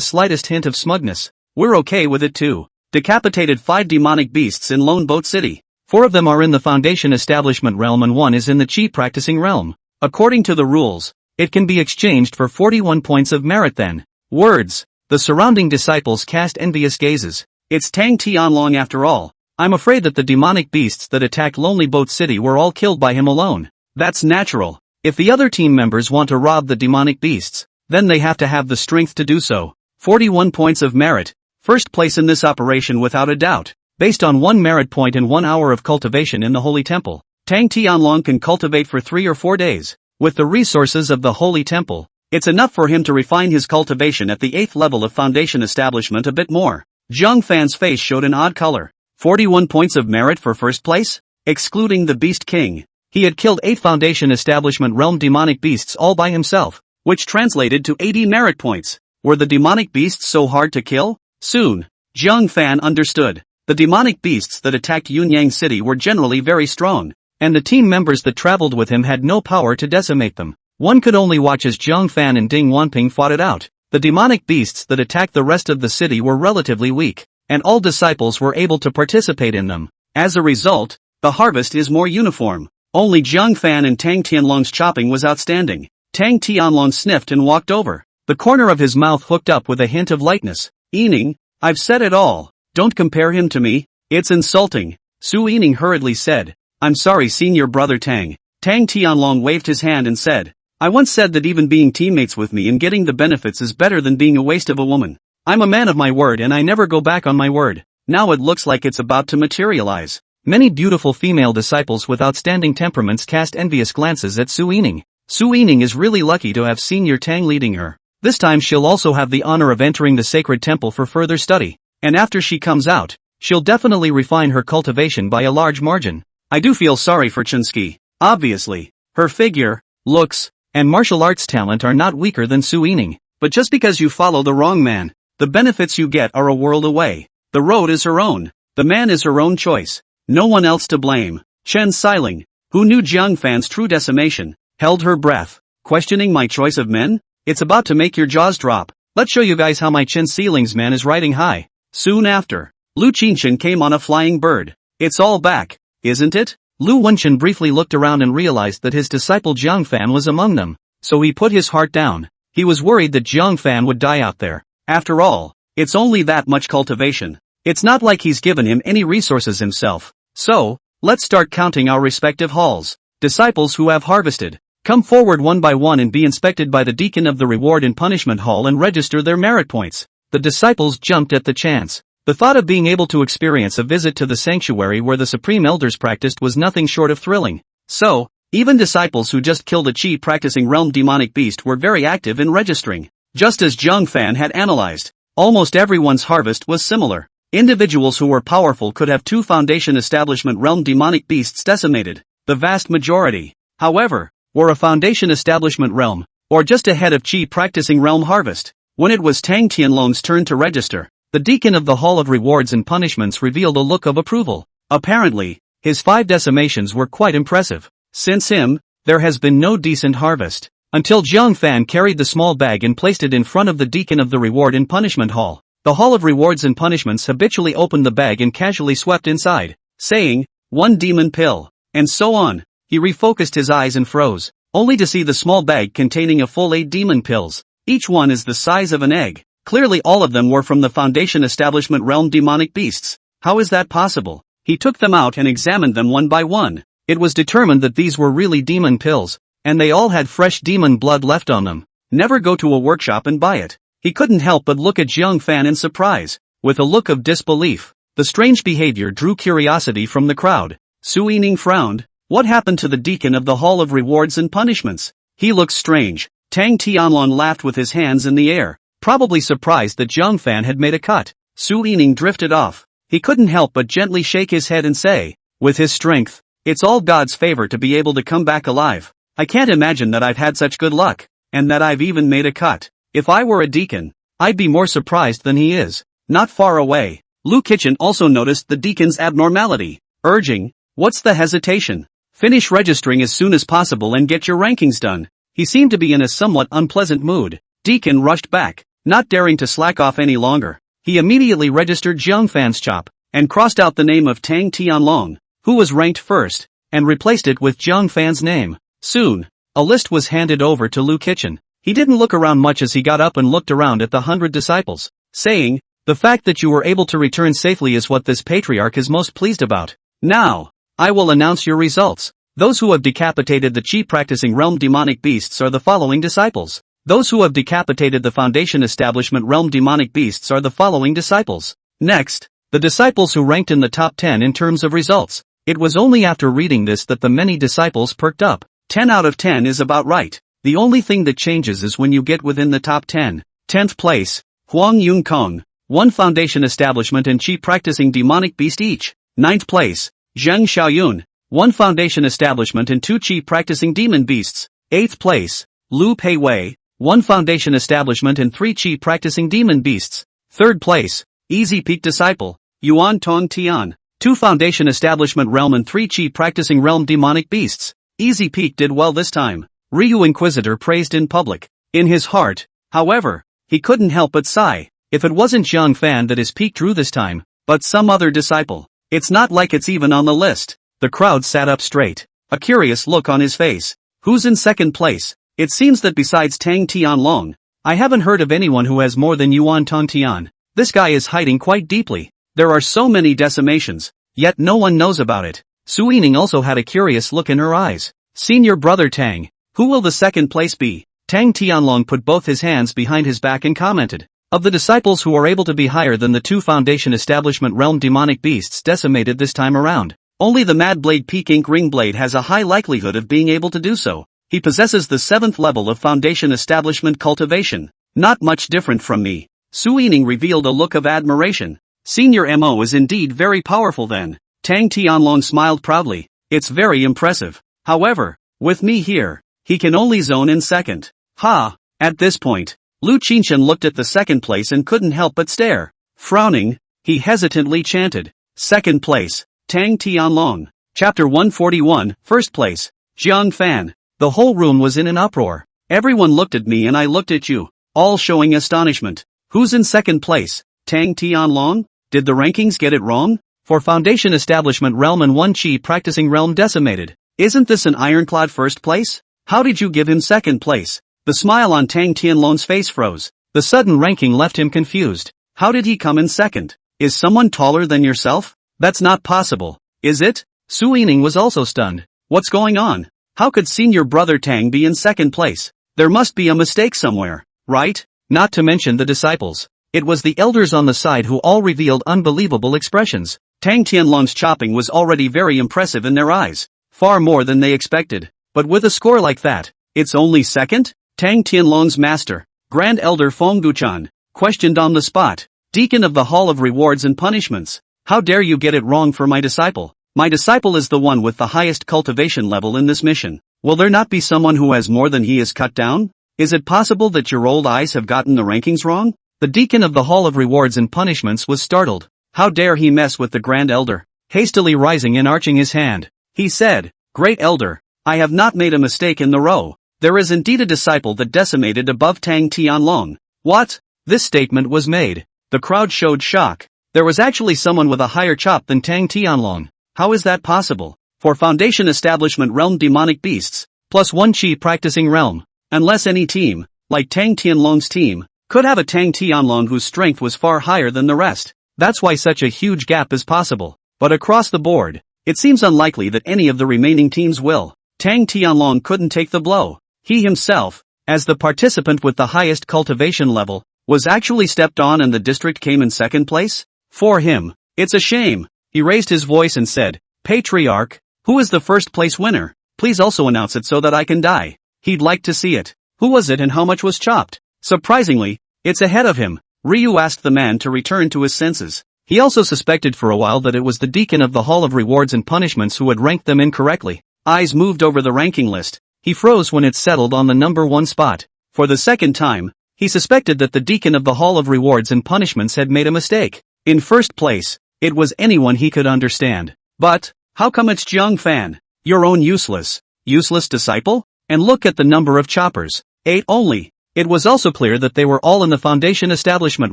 slightest hint of smugness. "We're okay with it too. Decapitated 5 demonic beasts in Lone Boat City. 4 of them are in the Foundation Establishment realm and 1 is in the Qi Practicing realm. According to the rules, it can be exchanged for 41 points of merit then." Words. The surrounding disciples cast envious gazes. "It's Tang Tianlong after all. I'm afraid that the demonic beasts that attacked Lonely Boat City were all killed by him alone." "That's natural. If the other team members want to rob the demonic beasts, then they have to have the strength to do so. 41 points of merit. First place in this operation without a doubt. Based on 1 merit point and 1 hour of cultivation in the Holy Temple. Tang Tianlong can cultivate for 3 or 4 days. With the resources of the Holy Temple, it's enough for him to refine his cultivation at the 8th level of foundation establishment a bit more. Zhang Fan's face showed an odd color. 41 points of merit for first place? Excluding the Beast King. He had killed 8 foundation establishment realm demonic beasts all by himself, which translated to 80 merit points. Were the demonic beasts so hard to kill? Soon, Zhang Fan understood. The demonic beasts that attacked Yunyang City were generally very strong, and the team members that traveled with him had no power to decimate them. One could only watch as Zhang Fan and Ding Wanping fought it out. The demonic beasts that attacked the rest of the city were relatively weak, and all disciples were able to participate in them. As a result, the harvest is more uniform. Only Zhang Fan and Tang Tianlong's chopping was outstanding. Tang Tianlong sniffed and walked over. The corner of his mouth hooked up with a hint of lightness. Yining, I've said it all. Don't compare him to me. It's insulting. Su Yining hurriedly said. I'm sorry, senior brother Tang. Tang Tianlong waved his hand and said. I once said that even being teammates with me and getting the benefits is better than being a waste of a woman. I'm a man of my word and I never go back on my word. Now it looks like it's about to materialize. Many beautiful female disciples with outstanding temperaments cast envious glances at Su Yining. Su Yining is really lucky to have senior Tang leading her. This time she'll also have the honor of entering the sacred temple for further study. And after she comes out, she'll definitely refine her cultivation by a large margin. I do feel sorry for Chunski. Obviously, her figure, looks, and martial arts talent are not weaker than Su Yining. But just because you follow the wrong man, the benefits you get are a world away. The road is her own. The man is her own choice. No one else to blame. Chen Xiling, who knew Jiang Fan's true decimation, held her breath. Questioning my choice of men? It's about to make your jaws drop. Let's show you guys how my Chen Xiling's man is riding high. Soon after, Lu Qinshan came on a flying bird. It's all back, isn't it? Lu Wenchen briefly looked around and realized that his disciple Jiang Fan was among them, so he put his heart down. He was worried that Jiang Fan would die out there. After all, it's only that much cultivation. It's not like he's given him any resources himself. So, let's start counting our respective halls. Disciples who have harvested, come forward one by one and be inspected by the deacon of the reward and punishment hall and register their merit points. The disciples jumped at the chance. The thought of being able to experience a visit to the sanctuary where the supreme elders practiced was nothing short of thrilling. So, even disciples who just killed a chi practicing realm demonic beast were very active in registering. Just as Zhang Fan had analyzed, almost everyone's harvest was similar. Individuals who were powerful could have 2 foundation establishment realm demonic beasts decimated. The vast majority, however, were a foundation establishment realm, or just ahead of chi practicing realm harvest. When it was Tang Tianlong's turn to register, the deacon of the Hall of Rewards and Punishments revealed a look of approval. Apparently, his 5 decimations were quite impressive. Since him, there has been no decent harvest. Until Jiang Fan carried the small bag and placed it in front of the deacon of the Reward and Punishment Hall. The Hall of Rewards and Punishments habitually opened the bag and casually swept inside, saying, 1 demon pill, and so on. He refocused his eyes and froze, only to see the small bag containing a full 8 demon pills. Each one is the size of an egg. Clearly all of them were from the Foundation Establishment Realm Demonic Beasts. How is that possible? He took them out and examined them one by one. It was determined that these were really demon pills, and they all had fresh demon blood left on them. Never go to a workshop and buy it. He couldn't help but look at Jiang Fan in surprise, with a look of disbelief. The strange behavior drew curiosity from the crowd. Su Yining frowned. What happened to the deacon of the Hall of Rewards and Punishments? He looks strange. Tang Tianlong laughed with his hands in the air, probably surprised that Jiang Fan had made a cut. Su Yining drifted off. He couldn't help but gently shake his head and say, with his strength, it's all God's favor to be able to come back alive. I can't imagine that I've had such good luck, and that I've even made a cut. If I were a deacon, I'd be more surprised than he is. Not far away, Lu Kitchen also noticed the deacon's abnormality, urging, what's the hesitation? Finish registering as soon as possible and get your rankings done. He seemed to be in a somewhat unpleasant mood. Deacon rushed back, not daring to slack off any longer. He immediately registered Jiang Fan's chop, and crossed out the name of Tang Tianlong, who was ranked first, and replaced it with Jiang Fan's name. Soon, a list was handed over to Lu Kitchen. He didn't look around much as he got up and looked around at the 100 disciples, saying, the fact that you were able to return safely is what this patriarch is most pleased about. Now, I will announce your results. Those who have decapitated the chi-practicing realm demonic beasts are the following disciples. Those who have decapitated the Foundation Establishment realm demonic beasts are the following disciples. Next, the disciples who ranked in the top 10 in terms of results. It was only after reading this that the many disciples perked up. 10 out of 10 is about right. The only thing that changes is when you get within the top 10. 10th place, Huang Yung Kong. 1 foundation establishment and Qi practicing demonic beast each. 9th place, Zheng Xiaoyun. 1 foundation establishment and 2 Qi practicing demon beasts. 8th place, Lu Pei Wei. 1 foundation establishment and 3 Qi practicing demon beasts. 3rd place, Easy Peak disciple, Yuan Tong Tian. 2 foundation establishment realm and 3 Qi practicing realm demonic beasts. Easy Peak did well this time. Ryu Inquisitor praised in public. In his heart, however, he couldn't help but sigh. If it wasn't Zhang Fan that his peak drew this time, but some other disciple. It's not like it's even on the list. The crowd sat up straight, a curious look on his face. Who's in 2nd place? It seems that besides Tang Tianlong, I haven't heard of anyone who has more than Yuan Tong Tian. This guy is hiding quite deeply. There are so many decimations, yet no one knows about it. Su Yining also had a curious look in her eyes. Senior brother Tang, who will the 2nd place be? Tang Tianlong put both his hands behind his back and commented. Of the disciples who are able to be higher than the 2 foundation establishment realm demonic beasts decimated this time around, only the Mad Blade Peak Ink Ring Blade has a high likelihood of being able to do so. He possesses the 7th level of foundation establishment cultivation. Not much different from me. Su Yining revealed a look of admiration. Senior Mo is indeed very powerful then. Tang Tianlong smiled proudly. It's very impressive. However, with me here, he can only zone in 2nd. Ha! At this point, Lu Qinshan looked at the 2nd place and couldn't help but stare. Frowning, he hesitantly chanted, 2nd place, Tang Tianlong. Chapter 141, 1st place, Zhang Fan. The whole room was in an uproar. Everyone looked at me and I looked at you, all showing astonishment. Who's in 2nd place? Tang Tianlong? Did the rankings get it wrong? For foundation establishment realm and 1 Qi practicing realm decimated. Isn't this an ironclad 1st place? How did you give him 2nd place? The smile on Tang Tianlong's face froze. The sudden ranking left him confused. How did he come in 2nd? Is someone taller than yourself? That's not possible, is it? Su Yining was also stunned. What's going on? How could senior brother Tang be in 2nd place? There must be a mistake somewhere, right? Not to mention the disciples. It was the elders on the side who all revealed unbelievable expressions. Tang Tianlong's chopping was already very impressive in their eyes. Far more than they expected. But with a score like that, it's only 2nd? Tang Tianlong's master, Grand Elder Feng Guchan, questioned on the spot. Deacon of the Hall of Rewards and Punishments. How dare you get it wrong for my disciple? My disciple is the one with the highest cultivation level in this mission. Will there not be someone who has more than he is cut down? Is it possible that your old eyes have gotten the rankings wrong? The Deacon of the Hall of Rewards and Punishments was startled. How dare he mess with the Grand Elder? Hastily rising and arching his hand, he said, Great Elder, I have not made a mistake in the row. There is indeed a disciple that decimated above Tang Tianlong. What? This statement was made. The crowd showed shock. There was actually someone with a higher chop than Tang Tianlong. How is that possible? For foundation establishment realm demonic beasts, plus 1 Qi practicing realm. Unless any team, like Tang Tianlong's team, could have a Tang Tianlong whose strength was far higher than the rest. That's why such a huge gap is possible. But across the board, it seems unlikely that any of the remaining teams will. Tang Tianlong couldn't take the blow. He himself, as the participant with the highest cultivation level, was actually stepped on and the district came in 2nd place? For him, it's a shame. He raised his voice and said, Patriarch, who is the 1st place winner? Please also announce it so that I can die. He'd like to see it. Who was it and how much was chopped? Surprisingly, it's ahead of him. Ryu asked the man to return to his senses. He also suspected for a while that it was the Deacon of the Hall of Rewards and Punishments who had ranked them incorrectly. Eyes moved over the ranking list. He froze when it settled on the number 1 spot. For the 2nd time, he suspected that the Deacon of the Hall of Rewards and Punishments had made a mistake. In 1st place, it was anyone he could understand. But, how come it's Zhang Fan? Your own useless disciple? And look at the number of choppers. 8 only. It was also clear that they were all in the foundation establishment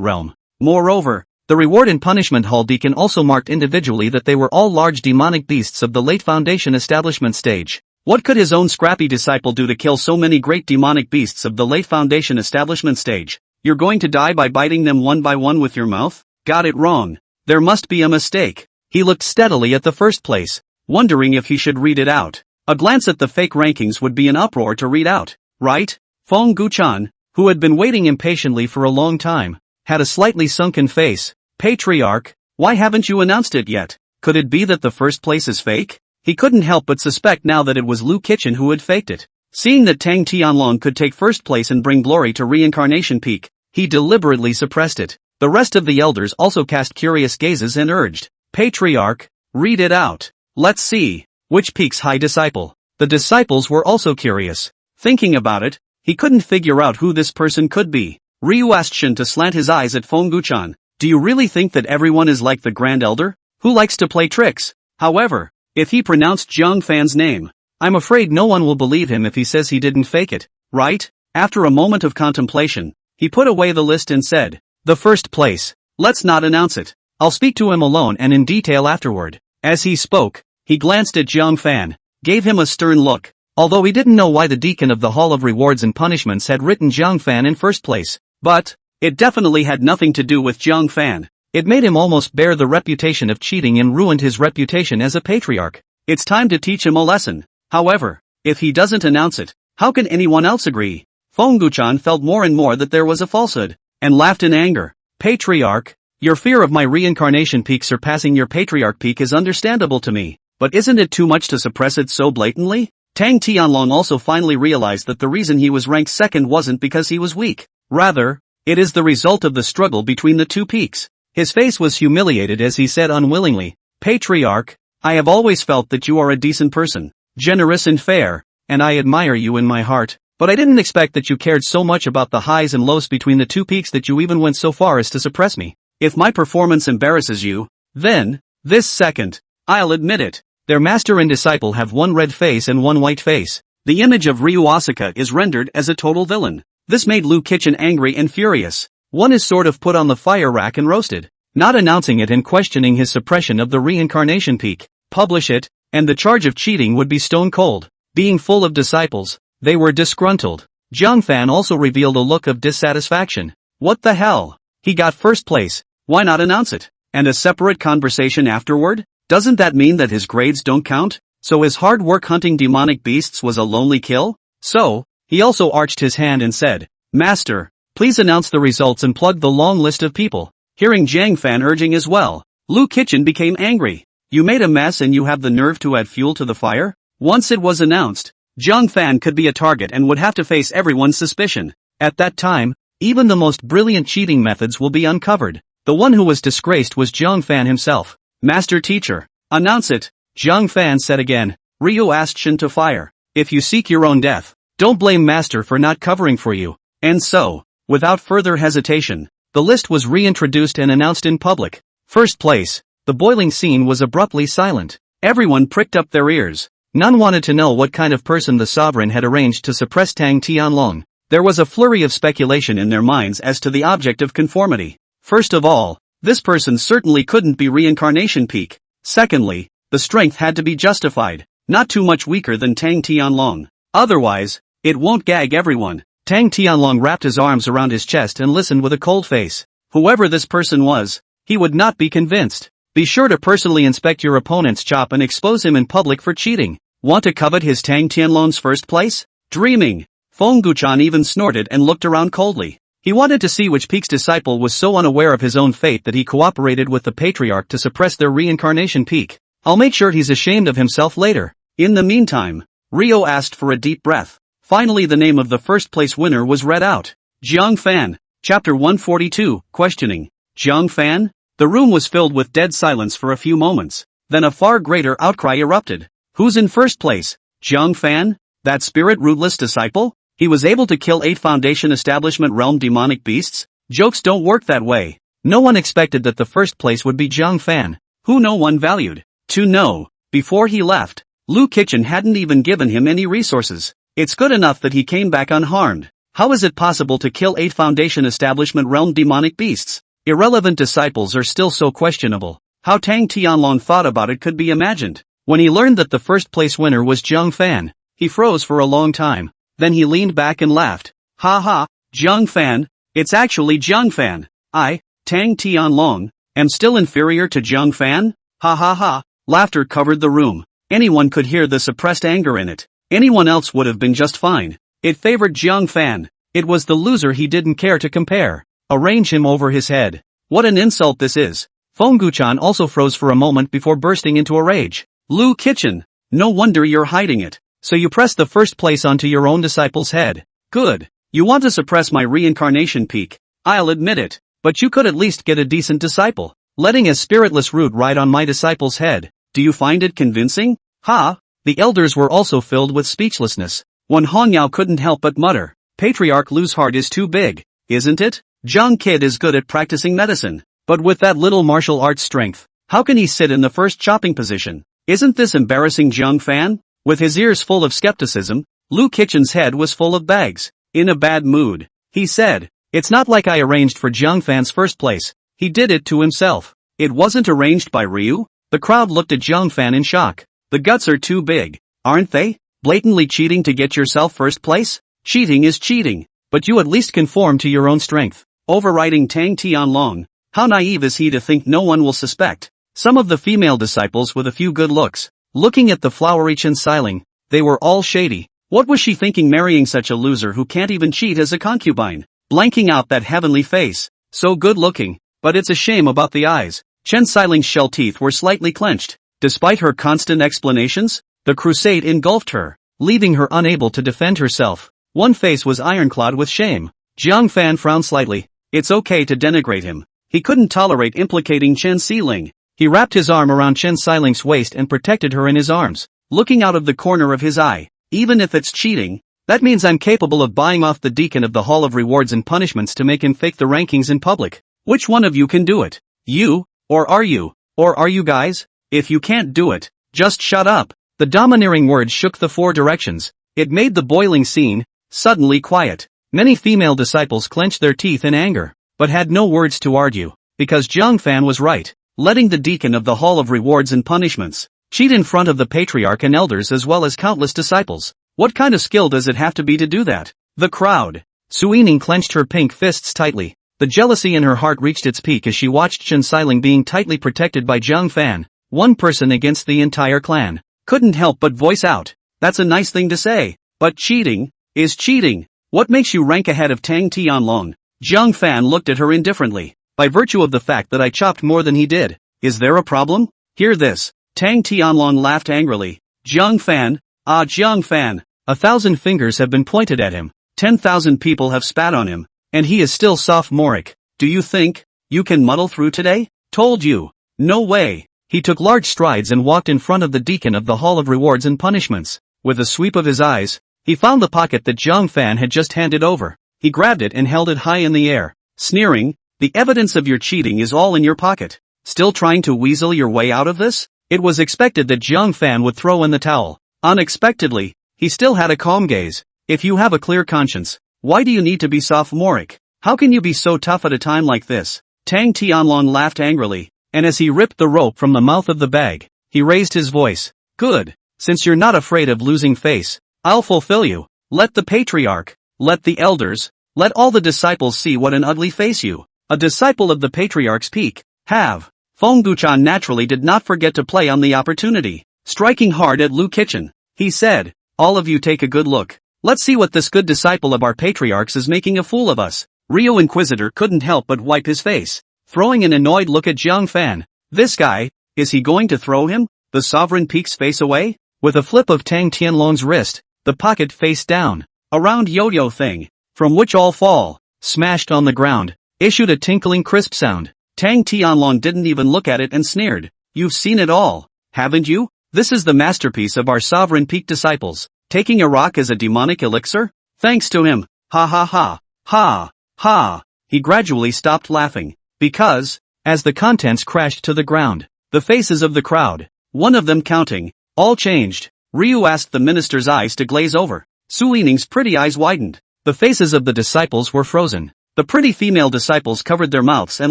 realm. Moreover, the Reward and Punishment Hall Deacon also marked individually that they were all large demonic beasts of the late foundation establishment stage. What could his own scrappy disciple do to kill so many great demonic beasts of the late foundation establishment stage? You're going to die by biting them one by one with your mouth? Got it wrong. There must be a mistake. He looked steadily at the 1st place, wondering if he should read it out. A glance at the fake rankings would be an uproar to read out, right? Feng Guchan, who had been waiting impatiently for a long time, had a slightly sunken face. Patriarch, why haven't you announced it yet? Could it be that the first place is fake? He couldn't help but suspect now that it was Lu Kitchen who had faked it. Seeing that Tang Tianlong could take first place and bring glory to Reincarnation Peak, he deliberately suppressed it. The rest of the elders also cast curious gazes and urged, "Patriarch, read it out. Let's see. Which peak's high disciple?" The disciples were also curious. Thinking about it, he couldn't figure out who this person could be. Ryu asked Shin to slant his eyes at Fengguchan. "Do you really think that everyone is like the Grand Elder, who likes to play tricks?" However, if he pronounced Zhang Fan's name, I'm afraid no one will believe him if he says he didn't fake it, right? After a moment of contemplation, he put away the list and said, "The first place. Let's not announce it. I'll speak to him alone and in detail afterward." As he spoke, he glanced at Zhang Fan, gave him a stern look. Although he didn't know why the deacon of the Hall of Rewards and Punishments had written Zhang Fan in first place, but it definitely had nothing to do with Zhang Fan. It made him almost bear the reputation of cheating and ruined his reputation as a patriarch. It's time to teach him a lesson. However, if he doesn't announce it, how can anyone else agree? Fengguchan felt more and more that there was a falsehood, and laughed in anger. "Patriarch, your fear of my reincarnation peak surpassing your patriarch peak is understandable to me, but isn't it too much to suppress it so blatantly?" Tang Tianlong also finally realized that the reason he was ranked second wasn't because he was weak. Rather, it is the result of the struggle between the two peaks. His face was humiliated as he said unwillingly, "Patriarch, I have always felt that you are a decent person, generous and fair, and I admire you in my heart, but I didn't expect that you cared so much about the highs and lows between the two peaks that you even went so far as to suppress me. If my performance embarrasses you, then, this second, I'll admit it." Their master and disciple have one red face and one white face. The image of Ryu Asaka is rendered as a total villain. This made Lu Kitchen angry and furious. One is sort of put on the fire rack and roasted. Not announcing it and questioning his suppression of the reincarnation peak. Publish it, and the charge of cheating would be stone cold. Being full of disciples, they were disgruntled. Zhang Fan also revealed a look of dissatisfaction. What the hell? He got first place, why not announce it? And a separate conversation afterward? Doesn't that mean that his grades don't count? So his hard work hunting demonic beasts was a lonely kill? So, he also arched his hand and said, "Master, please announce the results and plug the long list of people." Hearing Zhang Fan urging as well, Lu Kitchen became angry. "You made a mess and you have the nerve to add fuel to the fire?" Once it was announced, Zhang Fan could be a target and would have to face everyone's suspicion. At that time, even the most brilliant cheating methods will be uncovered. The one who was disgraced was Zhang Fan himself. "Master teacher, announce it," Zhang Fan said again. Ryu asked Shin to fire. "If you seek your own death, don't blame Master for not covering for you." And so, without further hesitation, the list was reintroduced and announced in public. First place. The boiling scene was abruptly silent. Everyone pricked up their ears. None wanted to know what kind of person the sovereign had arranged to suppress Tang Tianlong. There was a flurry of speculation in their minds as to the object of conformity. First of all, this person certainly couldn't be Reincarnation Peak. Secondly, the strength had to be justified, not too much weaker than Tang Tianlong. Otherwise, it won't gag everyone. Tang Tianlong wrapped his arms around his chest and listened with a cold face. Whoever this person was, he would not be convinced. Be sure to personally inspect your opponent's chop and expose him in public for cheating. Want to covet his Tang Tianlong's first place? Dreaming. Fengguchan even snorted and looked around coldly. He wanted to see which peak's disciple was so unaware of his own fate that he cooperated with the patriarch to suppress their reincarnation peak. I'll make sure he's ashamed of himself later. In the meantime, Rio asked for a deep breath. Finally the name of the first place winner was read out. Zhang Fan. Chapter 142, Questioning. Zhang Fan? The room was filled with dead silence for a few moments. Then a far greater outcry erupted. Who's in first place? Zhang Fan? That spirit rootless disciple? He was able to kill 8 Foundation Establishment realm demonic beasts? Jokes don't work that way. No one expected that the first place would be Zhang Fan, who no one valued. To know, before he left, Lu Kitchen hadn't even given him any resources. It's good enough that he came back unharmed. How is it possible to kill 8 Foundation Establishment realm demonic beasts? Irrelevant disciples are still so questionable. How Tang Tianlong thought about it could be imagined. When he learned that the first place winner was Zhang Fan, he froze for a long time. Then he leaned back and laughed. Ha ha, Zhang Fan, it's actually Zhang Fan. I, Tang Tianlong, am still inferior to Zhang Fan? Ha ha ha. Laughter covered the room. Anyone could hear the suppressed anger in it. Anyone else would have been just fine. It favored Zhang Fan. It was the loser he didn't care to compare. Arrange him over his head. What an insult this is. Fengguchan also froze for a moment before bursting into a rage. Lu Kitchen, no wonder you're hiding it. So you pressed the first place onto your own disciple's head. Good. You want to suppress my reincarnation peak. I'll admit it. But you could at least get a decent disciple. Letting a spiritless root ride on my disciple's head. Do you find it convincing? Ha! The elders were also filled with speechlessness. Wan Hongyao couldn't help but mutter. Patriarch Lu's heart is too big, isn't it? Zhang Kid is good at practicing medicine. But with that little martial arts strength, how can he sit in the first chopping position? Isn't this embarrassing, Zhang Fan? With his ears full of skepticism, Lu Kitchen's head was full of bags. In a bad mood, he said, "It's not like I arranged for Zhang Fan's first place. He did it to himself. It wasn't arranged by Ryu?" The crowd looked at Zhang Fan in shock. The guts are too big, aren't they? Blatantly cheating to get yourself first place? Cheating is cheating, but you at least conform to your own strength. Overriding Tang Tianlong. How naive is he to think no one will suspect? Some of the female disciples with a few good looks, looking at the flowery Chen Xiling, they were all shady. What was she thinking marrying such a loser who can't even cheat as a concubine? Blanking out that heavenly face, so good looking, but it's a shame about the eyes. Chen Xiling's shell teeth were slightly clenched. Despite her constant explanations, the crusade engulfed her, leaving her unable to defend herself. One face was ironclad with shame. Zhang Fan frowned slightly. It's okay to denigrate him. He couldn't tolerate implicating Chen Xiling. He wrapped his arm around Chen Xiling's waist and protected her in his arms, looking out of the corner of his eye. Even if it's cheating, that means I'm capable of buying off the deacon of the Hall of Rewards and Punishments to make him fake the rankings in public. Which one of you can do it? You? Or are you? Or are you guys? If you can't do it, just shut up. The domineering words shook the four directions. It made the boiling scene suddenly quiet. Many female disciples clenched their teeth in anger, but had no words to argue, because Zhang Fan was right. Letting the deacon of the Hall of Rewards and Punishments cheat in front of the patriarch and elders as well as countless disciples. What kind of skill does it have to be to do that? The crowd. Su Yining clenched her pink fists tightly. The jealousy in her heart reached its peak as she watched Chen Xiling being tightly protected by Zhang Fan, one person against the entire clan. Couldn't help but voice out. That's a nice thing to say, but cheating is cheating. What makes you rank ahead of Tang Tianlong? Zhang Fan looked at her indifferently. By virtue of the fact that I chopped more than he did. Is there a problem? Hear this. Tang Tianlong laughed angrily. Zhang Fan, Zhang Fan. 1,000 fingers have been pointed at him. 10,000 people have spat on him. And he is still sophomoric. Do you think you can muddle through today? Told you. No way. He took large strides and walked in front of the deacon of the Hall of Rewards and Punishments. With a sweep of his eyes, he found the pocket that Zhang Fan had just handed over. He grabbed it and held it high in the air, sneering, "The evidence of your cheating is all in your pocket. Still trying to weasel your way out of this?" It was expected that Zhang Fan would throw in the towel. Unexpectedly, he still had a calm gaze. If you have a clear conscience, why do you need to be sophomoric? How can you be so tough at a time like this? Tang Tianlong laughed angrily, and as he ripped the rope from the mouth of the bag, he raised his voice. Good. Since you're not afraid of losing face, I'll fulfill you. Let the patriarch, let the elders, let all the disciples see what an ugly face you, a disciple of the patriarch's peak, have. Fengguchan naturally did not forget to play on the opportunity, striking hard at Lu Kitchen. He said, "All of you take a good look. Let's see what this good disciple of our patriarchs is making a fool of us." Rio Inquisitor couldn't help but wipe his face, throwing an annoyed look at Zhang Fan. This guy, is he going to throw him, the sovereign peak's face away? With a flip of Tang Tianlong's wrist, the pocket face down, a round yo-yo thing, from which all fall, smashed on the ground, issued a tinkling crisp sound. Tang Tianlong didn't even look at it and sneered. You've seen it all, haven't you? This is the masterpiece of our sovereign peak disciples, taking a rock as a demonic elixir? Thanks to him, ha ha ha, ha, ha. He gradually stopped laughing, because, as the contents crashed to the ground, the faces of the crowd, one of them counting, all changed. Ryu asked the minister's eyes to glaze over. Su Yining's pretty eyes widened. The faces of the disciples were frozen. The pretty female disciples covered their mouths and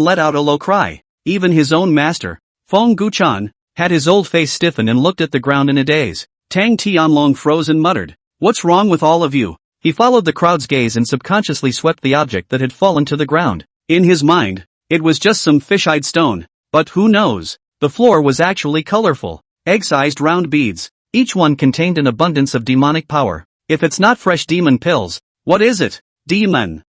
let out a low cry. Even his own master, Fengguchan, had his old face stiffen and looked at the ground in a daze. Tang Tianlong froze and muttered, "What's wrong with all of you?" He followed the crowd's gaze and subconsciously swept the object that had fallen to the ground. In his mind, it was just some fish-eyed stone. But who knows? The floor was actually colorful, egg-sized round beads. Each one contained an abundance of demonic power. If it's not fresh demon pills, what is it? Demon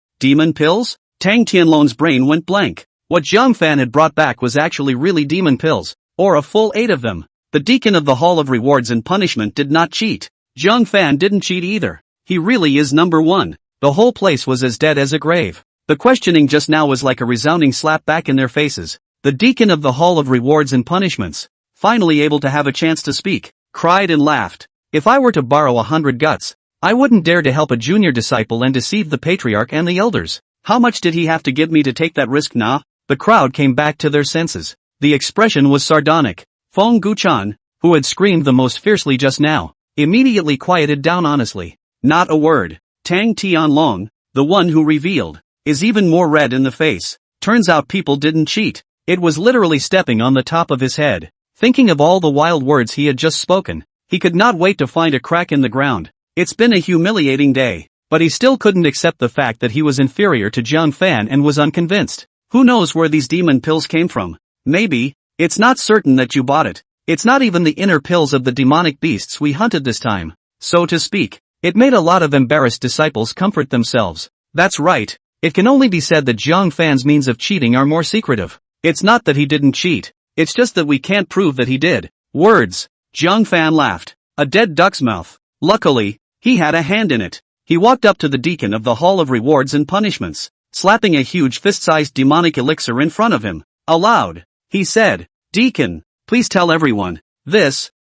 pills? Tang Tianlong's brain went blank. What Jiang Fan had brought back was actually really demon pills, or a full 8 of them. The deacon of the Hall of Rewards and Punishment did not cheat. Jiang Fan didn't cheat either. He really is number 1. The whole place was as dead as a grave. The questioning just now was like a resounding slap back in their faces. The deacon of the Hall of Rewards and Punishments, finally able to have a chance to speak, cried and laughed. If I were to borrow 100 guts, I wouldn't dare to help a junior disciple and deceive the patriarch and the elders. How much did he have to give me to take that risk, nah? The crowd came back to their senses. The expression was sardonic. Feng Guchan, who had screamed the most fiercely just now, immediately quieted down honestly. Not a word. Tang Tianlong, the one who revealed, is even more red in the face. Turns out people didn't cheat. It was literally stepping on the top of his head. Thinking of all the wild words he had just spoken, he could not wait to find a crack in the ground. It's been a humiliating day, but he still couldn't accept the fact that he was inferior to Jiang Fan and was unconvinced. Who knows where these demon pills came from? Maybe, it's not certain that you bought it. It's not even the inner pills of the demonic beasts we hunted this time, so to speak. It made a lot of embarrassed disciples comfort themselves. That's right, it can only be said that Jiang Fan's means of cheating are more secretive. It's not that he didn't cheat, it's just that we can't prove that he did. Words. Jiang Fan laughed. A dead duck's mouth. Luckily, he had a hand in it. He walked up to the deacon of the Hall of Rewards and Punishments, slapping a huge fist-sized demonic elixir in front of him. Aloud, he said, "Deacon, please tell everyone.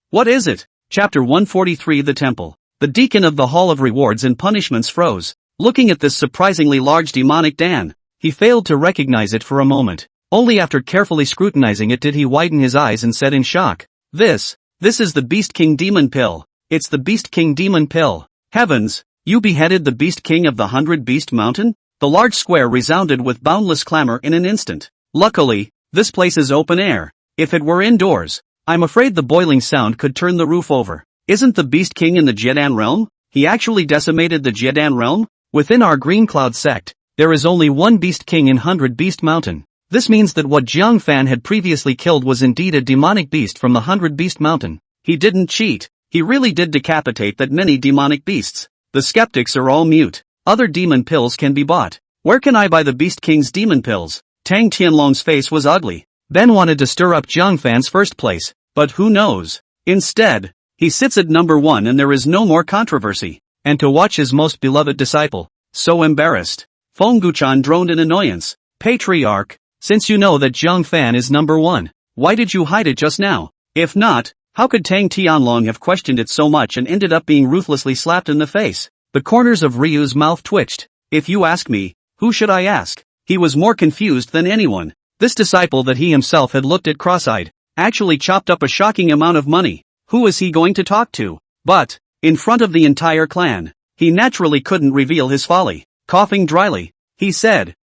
What is it?" Chapter 143 The Temple. The deacon of the Hall of Rewards and Punishments froze, looking at this surprisingly large demonic Dan. He failed to recognize it for a moment. Only after carefully scrutinizing it did he widen his eyes and said in shock, This is the Beast King Demon Pill. It's the Beast King Demon Pill. Heavens, you beheaded the Beast King of the 100 Beast Mountain? The large square resounded with boundless clamor in an instant. Luckily, this place is open air. If it were indoors, I'm afraid the boiling sound could turn the roof over. Isn't the Beast King in the Jiedan realm? He actually decimated the Jiedan realm? Within our Green Cloud sect, there is only one Beast King in 100 Beast Mountain. This means that what Jiang Fan had previously killed was indeed a demonic beast from the 100 Beast Mountain. He didn't cheat. He really did decapitate that many demonic beasts. The skeptics are all mute. Other demon pills can be bought. Where can I buy the Beast King's demon pills? Tang Tianlong's face was ugly. Ben wanted to stir up Jiang Fan's first place, but who knows? Instead, he sits at number 1 and there is no more controversy. And to watch his most beloved disciple, so embarrassed. Feng Guchan droned in annoyance. Patriarch, since you know that Jiang Fan is number 1, why did you hide it just now? If not, how could Tang Tianlong have questioned it so much and ended up being ruthlessly slapped in the face? The corners of Ryu's mouth twitched. If you ask me, who should I ask? He was more confused than anyone. This disciple that he himself had looked at cross-eyed, actually chopped up a shocking amount of money. Who is he going to talk to? But, in front of the entire clan, he naturally couldn't reveal his folly. Coughing dryly, he said,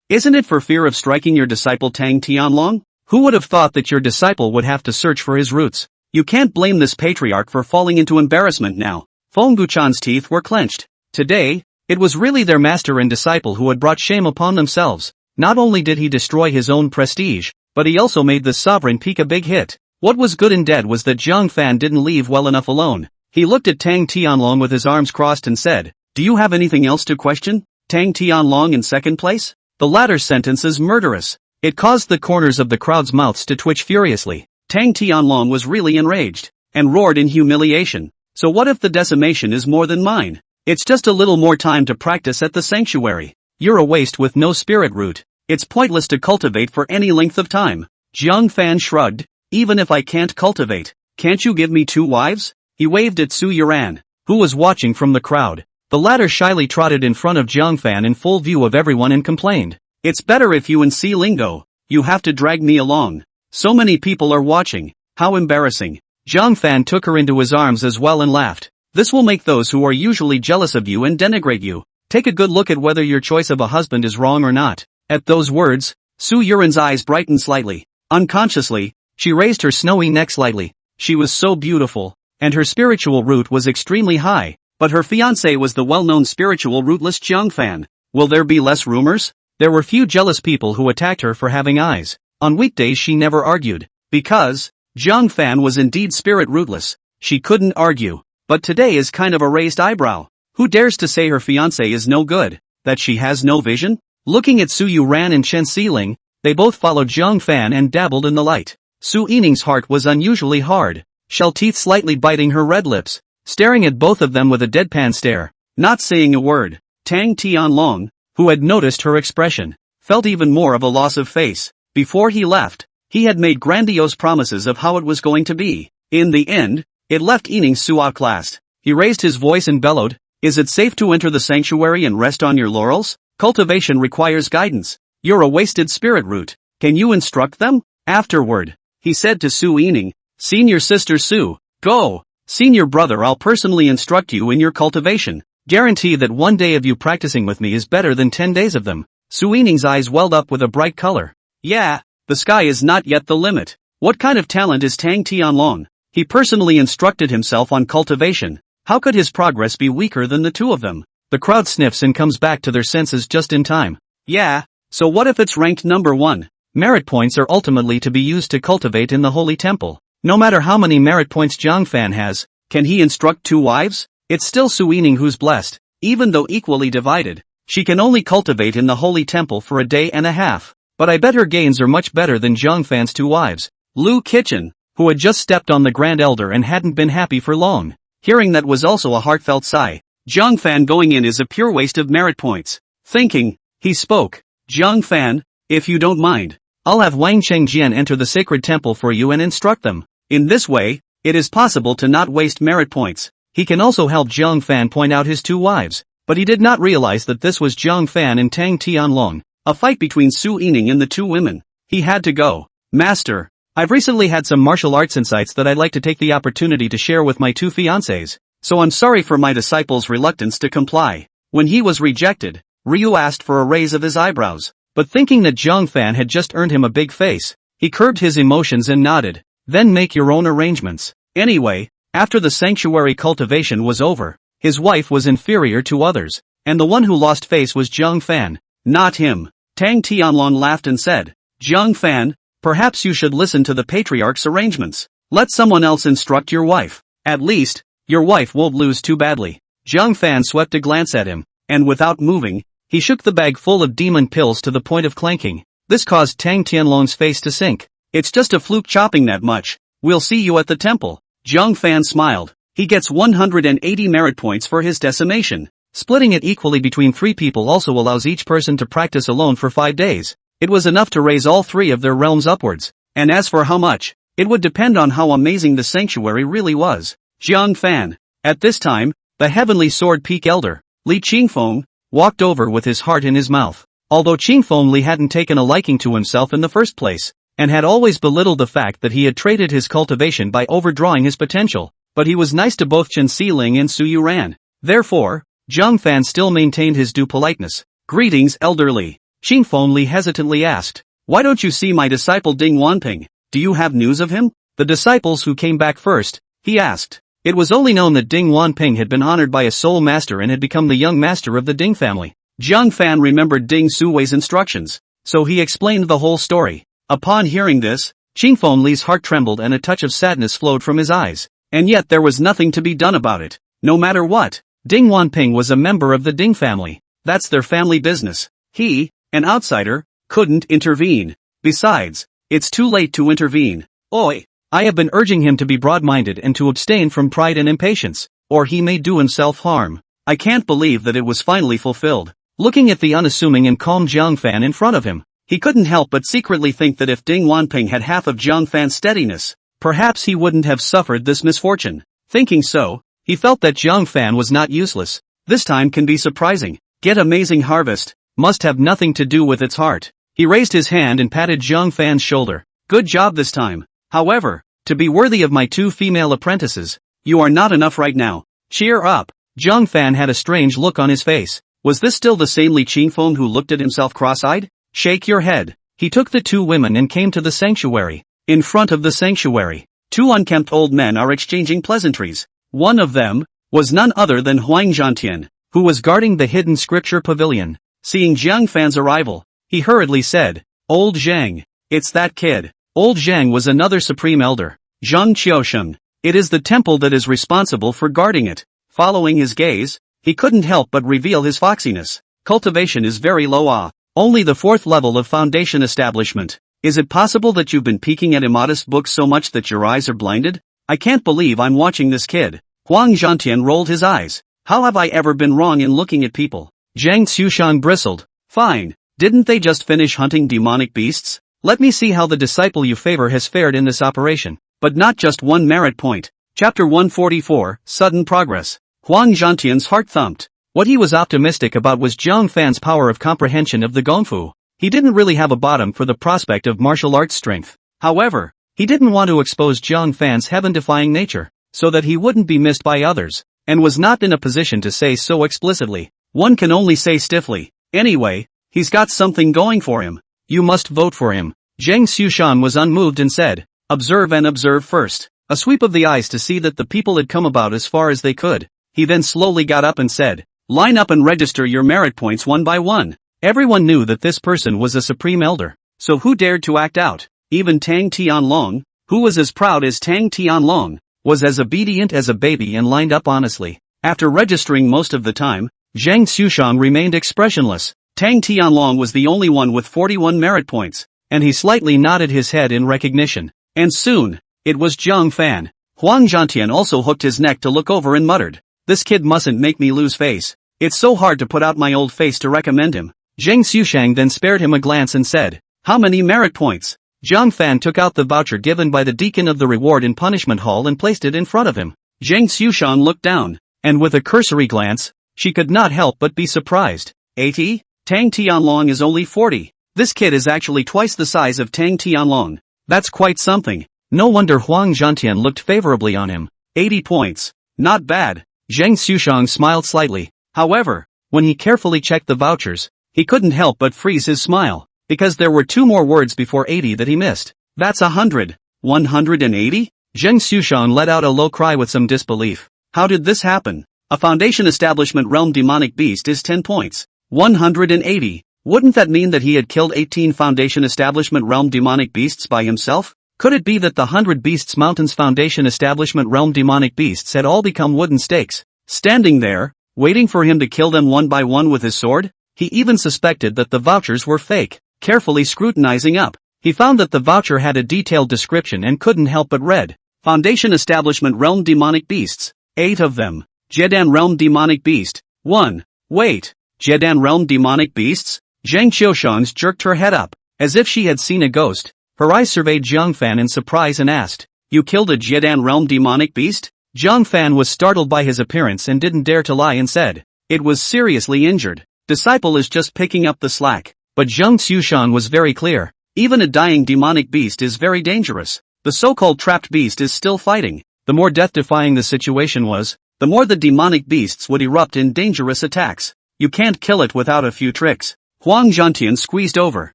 Isn't it for fear of striking your disciple Tang Tianlong? Who would have thought that your disciple would have to search for his roots? You can't blame this patriarch for falling into embarrassment now. Feng Guchan's teeth were clenched. Today, it was really their master and disciple who had brought shame upon themselves. Not only did he destroy his own prestige, but he also made the sovereign peak a big hit. What was good and dead was that Jiang Fan didn't leave well enough alone. He looked at Tang Tianlong with his arms crossed and said, Do you have anything else to question? Tang Tianlong in second place? The latter sentence is murderous. It caused the corners of the crowd's mouths to twitch furiously. Tang Tianlong was really enraged, and roared in humiliation. So what if the decimation is more than mine? It's just a little more time to practice at the sanctuary. You're a waste with no spirit root. It's pointless to cultivate for any length of time. Jiang Fan shrugged. Even if I can't cultivate, can't you give me 2 wives? He waved at Su Yuran, who was watching from the crowd. The latter shyly trotted in front of Jiang Fan in full view of everyone and complained. It's better if you and Si Ling go. You have to drag me along. So many people are watching. How embarrassing. Jiang Fan took her into his arms as well and laughed. This will make those who are usually jealous of you and denigrate you take a good look at whether your choice of a husband is wrong or not. At those words, Su Yuran's eyes brightened slightly. Unconsciously, she raised her snowy neck slightly. She was so beautiful, and her spiritual root was extremely high, but her fiancé was the well-known spiritual rootless Jiang Fan. Will there be less rumors? There were few jealous people who attacked her for having eyes. On weekdays she never argued, because Jiang Fan was indeed spirit rootless. She couldn't argue, but today is kind of a raised eyebrow. Who dares to say her fiancé is no good, that she has no vision? Looking at Su Yuran and Chen Xiling, they both followed Zhang Fan and dabbled in the light. Su Yining's heart was unusually hard, shell teeth slightly biting her red lips, staring at both of them with a deadpan stare, not saying a word. Tang Tianlong, who had noticed her expression, felt even more of a loss of face. Before he left, he had made grandiose promises of how it was going to be. In the end, it left Yining Su outclassed. He raised his voice and bellowed, "Is it safe to enter the sanctuary and rest on your laurels? Cultivation requires guidance. You're a wasted spirit root. Can you instruct them?" Afterward, he said to Su Yining, "Senior sister Su, go. Senior brother, I'll personally instruct you in your cultivation. Guarantee that one day of you practicing with me is better than 10 days of them." Su Yining's eyes welled up with a bright color. Yeah, the sky is not yet the limit. What kind of talent is Tang Tianlong? He personally instructed himself on cultivation. How could his progress be weaker than the two of them? The crowd sniffs and comes back to their senses just in time. Yeah, so what if it's ranked number 1? Merit points are ultimately to be used to cultivate in the holy temple. No matter how many merit points Zhang Fan has, can he instruct 2 wives? It's still Su Yining who's blessed. Even though equally divided, she can only cultivate in the holy temple for a day and a half. But I bet her gains are much better than Zhang Fan's 2 wives. Lu Kitchen, who had just stepped on the Grand Elder and hadn't been happy for long, hearing that was also a heartfelt sigh. Zhang Fan going in is a pure waste of merit points. Thinking, he spoke. Zhang Fan, if you don't mind, I'll have Wang Chengjian enter the sacred temple for you and instruct them. In this way, it is possible to not waste merit points. He can also help Zhang Fan point out his 2 wives, but he did not realize that this was Zhang Fan and Tang Tianlong, a fight between Su Yining and the 2 women. He had to go. Master, I've recently had some martial arts insights that I'd like to take the opportunity to share with my 2 fiancés, so I'm sorry for my disciple's reluctance to comply. When he was rejected, Ryu asked for a raise of his eyebrows, but thinking that Zhang Fan had just earned him a big face, he curbed his emotions and nodded. Then make your own arrangements. Anyway, after the sanctuary cultivation was over, his wife was inferior to others, and the one who lost face was Zhang Fan, not him. Tang Tianlong laughed and said, Zhang Fan, perhaps you should listen to the patriarch's arrangements. Let someone else instruct your wife. At least, your wife won't lose too badly. Zhang Fan swept a glance at him, and without moving, he shook the bag full of demon pills to the point of clanking. This caused Tang Tianlong's face to sink. It's just a fluke chopping that much. We'll see you at the temple. Zhang Fan smiled. He gets 180 merit points for his decimation. Splitting it equally between 3 people also allows each person to practice alone for 5 days. It was enough to raise all 3 of their realms upwards. And as for how much, it would depend on how amazing the sanctuary really was. Zhang Fan. At this time, the Heavenly Sword Peak Elder, Li Qingfeng, walked over with his heart in his mouth. Although Qingfeng Li hadn't taken a liking to himself in the first place, and had always belittled the fact that he had traded his cultivation by overdrawing his potential, but he was nice to both Chen Xiling and Su Yuran. Therefore, Zhang Fan still maintained his due politeness. Greetings, elderly. Qingfeng Li hesitantly asked. Why don't you see my disciple Ding Wanping? Do you have news of him? The disciples who came back first, he asked. It was only known that Ding Wanping had been honored by a soul master and had become the young master of the Ding family. Zhang Fan remembered Ding Suwei's instructions, so he explained the whole story. Upon hearing this, Qingfeng Li's heart trembled and a touch of sadness flowed from his eyes. And yet there was nothing to be done about it. No matter what, Ding Wanping was a member of the Ding family. That's their family business. He, an outsider, couldn't intervene. Besides, it's too late to intervene. Oi! I have been urging him to be broad-minded and to abstain from pride and impatience, or he may do himself harm. I can't believe that it was finally fulfilled. Looking at the unassuming and calm Zhang Fan in front of him, he couldn't help but secretly think that if Ding Wanping had half of Zhang Fan's steadiness, perhaps he wouldn't have suffered this misfortune. Thinking so, he felt that Zhang Fan was not useless. This time can be surprising. Get amazing harvest, must have nothing to do with its heart. He raised his hand and patted Zhang Fan's shoulder. Good job this time. However, to be worthy of my 2 female apprentices, you are not enough right now. Cheer up. Zhang Fan had a strange look on his face. Was this still the same Li Qingfeng who looked at himself cross-eyed? Shake your head. He took the 2 women and came to the sanctuary. In front of the sanctuary, 2 unkempt old men are exchanging pleasantries. One of them was none other than Huang Zhantian, who was guarding the hidden scripture pavilion. Seeing Zhang Fan's arrival, he hurriedly said, Old Zhang, it's that kid. Old Zhang was another supreme elder, Zhang Qiusheng. It is the temple that is responsible for guarding it. Following his gaze, he couldn't help but reveal his foxiness. Cultivation is very low. Only the 4th level of foundation establishment. Is it possible that you've been peeking at immodest books so much that your eyes are blinded? I can't believe I'm watching this kid. Huang Zhantian rolled his eyes. How have I ever been wrong in looking at people? Zhang Xueshang bristled. Fine. Didn't they just finish hunting demonic beasts? Let me see how the disciple you favor has fared in this operation. But not just one merit point. Chapter 144, Sudden Progress. Huang Zhantian's heart thumped. What he was optimistic about was Zhang Fan's power of comprehension of the Gongfu. He didn't really have a bottom for the prospect of martial arts strength. However, he didn't want to expose Zhang Fan's heaven-defying nature, so that he wouldn't be missed by others, and was not in a position to say so explicitly. One can only say stiffly, anyway, he's got something going for him. You must vote for him. Zhang Xueshan was unmoved and said, observe and observe first. A sweep of the eyes to see that the people had come about as far as they could. He then slowly got up and said, line up and register your merit points one by one. Everyone knew that this person was a supreme elder. So who dared to act out? Even Tang Tianlong, who was as proud as Tang Tianlong, was as obedient as a baby and lined up honestly. After registering most of the time, Zhang Xueshang remained expressionless. Tang Tianlong was the only one with 41 merit points, and he slightly nodded his head in recognition. And soon, it was Zhang Fan. Huang Zhantian also hooked his neck to look over and muttered, this kid mustn't make me lose face. It's so hard to put out my old face to recommend him. Zhang Xueshang then spared him a glance and said, how many merit points? Zhang Fan took out the voucher given by the deacon of the reward and punishment hall and placed it in front of him. Zhang Xueshang looked down, and with a cursory glance, she could not help but be surprised. 80? Tang Tianlong is only 40. This kid is actually twice the size of Tang Tianlong. That's quite something. No wonder Huang Zhantian looked favorably on him. 80 points. Not bad. Zhang Xueshang smiled slightly. However, when he carefully checked the vouchers, he couldn't help but freeze his smile, because there were 2 more words before 80 that he missed. That's 100. 180? Zhang Xueshang let out a low cry with some disbelief. How did this happen? A foundation establishment realm demonic beast is 10 points. 180. Wouldn't that mean that he had killed 18 foundation establishment realm demonic beasts by himself? Could it be that the 100 Beasts Mountains foundation establishment realm demonic beasts had all become wooden stakes, standing there, waiting for him to kill them one by one with his sword? He even suspected that the vouchers were fake. Carefully scrutinizing up, he found that the voucher had a detailed description and couldn't help but read, Foundation Establishment Realm Demonic Beasts, 8 of them. Jedan Realm Demonic Beast, 1. Wait, Jedan Realm Demonic Beasts? Zhang Xiaoshangs jerked her head up, as if she had seen a ghost. Her eyes surveyed Zhang Fan in surprise and asked, you killed a Jedan Realm Demonic Beast? Zhang Fan was startled by his appearance and didn't dare to lie and said, it was seriously injured. Disciple is just picking up the slack. But Zhang Xueshan was very clear. Even a dying demonic beast is very dangerous. The so-called trapped beast is still fighting. The more death-defying the situation was, the more the demonic beasts would erupt in dangerous attacks. You can't kill it without a few tricks. Huang Zhantian squeezed over,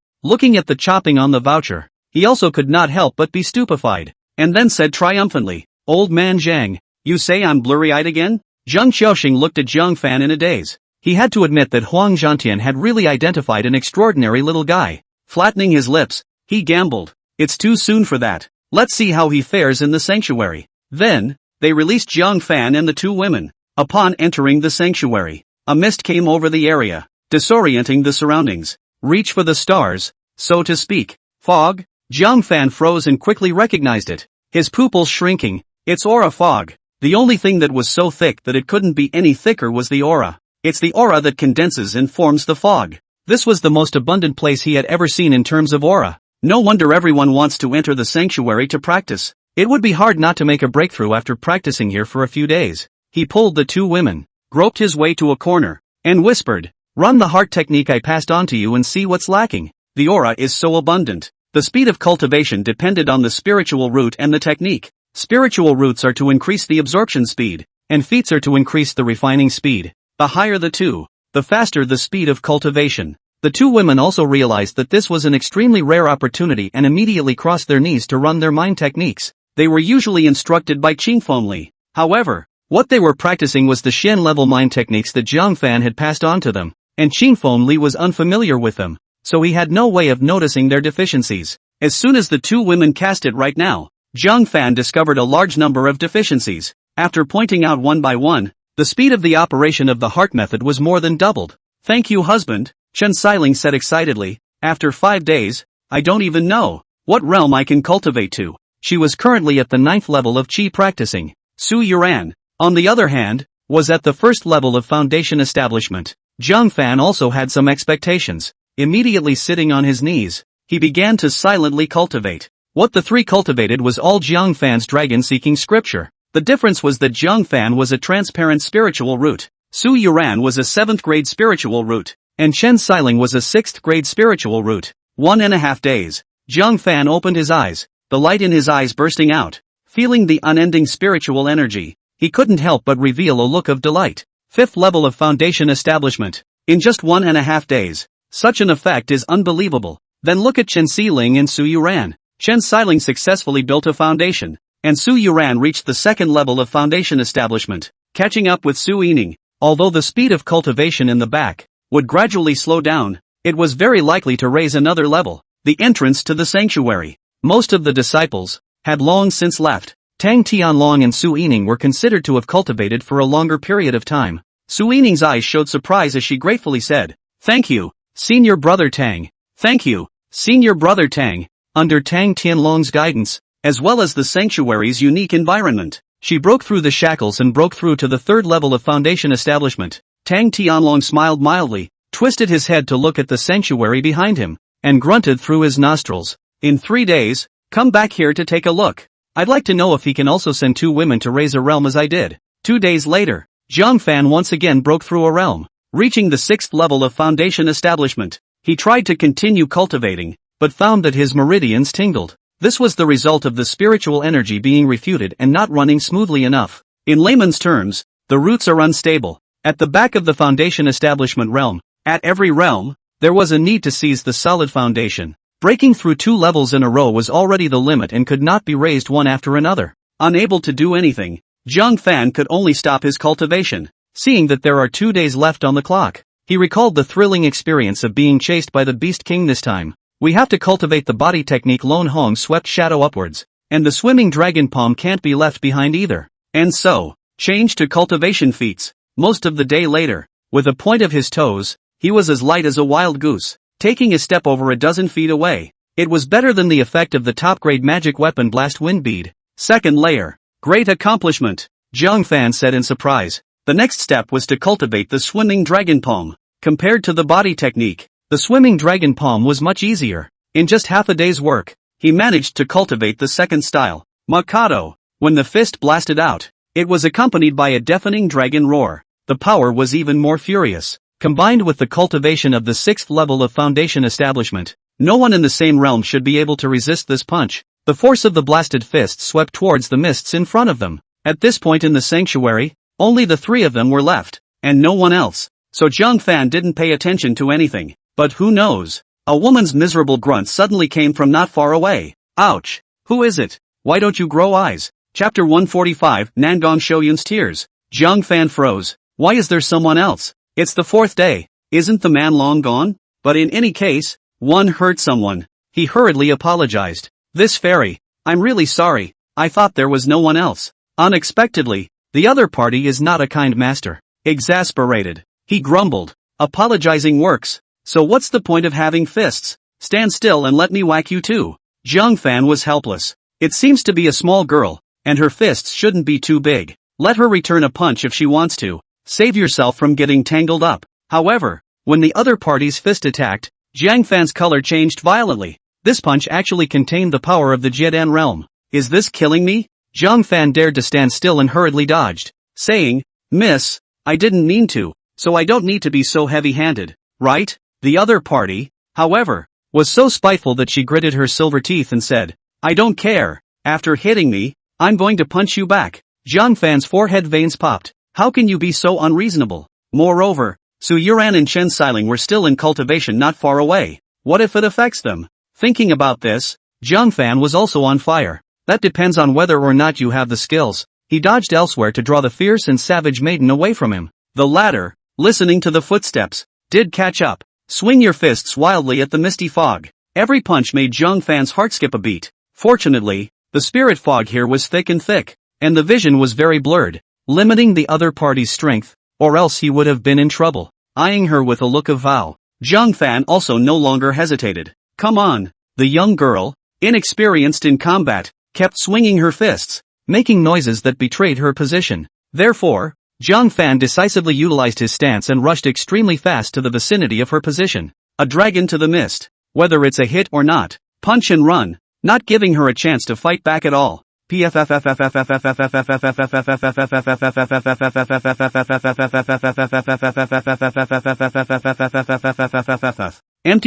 looking at the chopping on the voucher. He also could not help but be stupefied, and then said triumphantly, old man Zhang, you say I'm blurry-eyed again? Zhang Xiaoxing looked at Zhang Fan in a daze. He had to admit that Huang Zhantian had really identified an extraordinary little guy. Flattening his lips, he gambled, it's too soon for that. Let's see how he fares in the sanctuary. Then, they released Zhang Fan and the 2 women. Upon entering the sanctuary, a mist came over the area, disorienting the surroundings. Reach for the stars, so to speak. Fog? Zhang Fan froze and quickly recognized it. His pupils shrinking. It's aura fog. The only thing that was so thick that it couldn't be any thicker was the aura. It's the aura that condenses and forms the fog. This was the most abundant place he had ever seen in terms of aura. No wonder everyone wants to enter the sanctuary to practice. It would be hard not to make a breakthrough after practicing here for a few days. He pulled the 2 women, groped his way to a corner, and whispered, run the heart technique I passed on to you and see what's lacking. The aura is so abundant. The speed of cultivation depended on the spiritual root and the technique. Spiritual roots are to increase the absorption speed, and feats are to increase the refining speed. The higher the 2, the faster the speed of cultivation. The 2 women also realized that this was an extremely rare opportunity and immediately crossed their knees to run their mind techniques. They were usually instructed by Qingfeng Li. However, what they were practicing was the Shen-level mind techniques that Zhang Fan had passed on to them, and Qingfeng Li was unfamiliar with them, so he had no way of noticing their deficiencies. As soon as the 2 women cast it right now, Zhang Fan discovered a large number of deficiencies. After pointing out one by one, the speed of the operation of the heart method was more than doubled. Thank you, husband. Chen Xiling said excitedly. After 5 days, I don't even know what realm I can cultivate to. She was currently at the 9th level of Qi practicing. Su Yuran, on the other hand, was at the 1st level of foundation establishment. Jiang Fan also had some expectations. Immediately sitting on his knees, he began to silently cultivate. What the three cultivated was all Jiang Fan's dragon-seeking scripture. The difference was that Jiang Fan was a transparent spiritual root, Su Yuran was a 7th grade spiritual root, and Chen Xiling was a 6th grade spiritual root. 1.5 days. Jiang Fan opened his eyes, the light in his eyes bursting out. Feeling the unending spiritual energy, he couldn't help but reveal a look of delight. 5th level of foundation establishment. In just 1.5 days. Such an effect is unbelievable. Then look at Chen Xiling and Su Yuran. Chen Xiling successfully built a foundation, and Su Yuran reached the 2nd level of foundation establishment, catching up with Su Yining. Although the speed of cultivation in the back would gradually slow down, it was very likely to raise another level. The entrance to the sanctuary. Most of the disciples had long since left. Tang Tianlong and Su Yining were considered to have cultivated for a longer period of time. Su Yining's eyes showed surprise as she gratefully said, "Thank you, Senior Brother Tang. Thank you, Senior Brother Tang." Under Tang Tianlong's guidance, as well as the sanctuary's unique environment, she broke through the shackles and broke through to the 3rd level of foundation establishment. Tang Tianlong smiled mildly, twisted his head to look at the sanctuary behind him, and grunted through his nostrils. "In 3 days, come back here to take a look. I'd like to know if he can also send 2 women to raise a realm as I did." 2 days later, Jiang Fan once again broke through a realm, reaching the 6th level of foundation establishment. He tried to continue cultivating, but found that his meridians tingled. This was the result of the spiritual energy being refuted and not running smoothly enough. In layman's terms, the roots are unstable. At the back of the foundation establishment realm, at every realm, there was a need to seize the solid foundation. Breaking through 2 levels in a row was already the limit and could not be raised one after another. Unable to do anything, Jiang Fan could only stop his cultivation. Seeing that there are 2 days left on the clock, he recalled the thrilling experience of being chased by the Beast King this time. "We have to cultivate the body technique." Lone Hong swept shadow upwards, and the swimming dragon palm can't be left behind either. And so, changed to cultivation feats. Most of the day later, with a point of his toes, he was as light as a wild goose, taking a step over a dozen feet away. It was better than the effect of the top-grade magic weapon Blast Wind Bead. 2nd layer. Great accomplishment, Jiang Fan said in surprise. The next step was to cultivate the swimming dragon palm. Compared to the body technique, the swimming dragon palm was much easier. In just half a day's work, he managed to cultivate the 2nd style, Mikado. When the fist blasted out, it was accompanied by a deafening dragon roar. The power was even more furious. Combined with the cultivation of the 6th level of foundation establishment, no one in the same realm should be able to resist this punch. The force of the blasted fist swept towards the mists in front of them. At this point in the sanctuary, only the 3 of them were left, and no one else. So Jiang Fan didn't pay attention to anything. But who knows? A woman's miserable grunt suddenly came from not far away. "Ouch! Who is it? Why don't you grow eyes?" Chapter 145, Nangong Shoyun's Tears. Jiang Fan froze. Why is there someone else? It's the 4th day. Isn't the man long gone? But in any case, one hurt someone. He hurriedly apologized. "This fairy, I'm really sorry. I thought there was no one else." Unexpectedly, the other party is not a kind master. Exasperated, he grumbled. "Apologizing works. So what's the point of having fists? Stand still and let me whack you too." Jiang Fan was helpless. It seems to be a small girl, and her fists shouldn't be too big. Let her return a punch if she wants to. Save yourself from getting tangled up. However, when the other party's fist attacked, Jiang Fan's color changed violently. This punch actually contained the power of the Jiedan realm. "Is this killing me?" Jiang Fan dared to stand still and hurriedly dodged, saying, "Miss, I didn't mean to, so I don't need to be so heavy-handed, right?" The other party, however, was so spiteful that she gritted her silver teeth and said, "I don't care. After hitting me, I'm going to punch you back." Jiang Fan's forehead veins popped. How can you be so unreasonable? Moreover, Su Yuran and Chen Xiling were still in cultivation not far away. What if it affects them? Thinking about this, Jiang Fan was also on fire. That depends on whether or not you have the skills. He dodged elsewhere to draw the fierce and savage maiden away from him. The latter, listening to the footsteps, did catch up. Swing your fists wildly at the misty fog. Every punch made Jiang Fan's heart skip a beat. Fortunately, the spirit fog here was thick, and the vision was very blurred, limiting the other party's strength, or else he would have been in trouble. Eyeing her with a look of vow, Zhang Fan also no longer hesitated. Come on. The young girl, inexperienced in combat, kept swinging her fists, making noises that betrayed her position. Therefore, Zhang Fan decisively utilized his stance and rushed extremely fast to the vicinity of her position. A dragon to the mist. Whether it's a hit or not, punch and run, not giving her a chance to fight back at all. Empty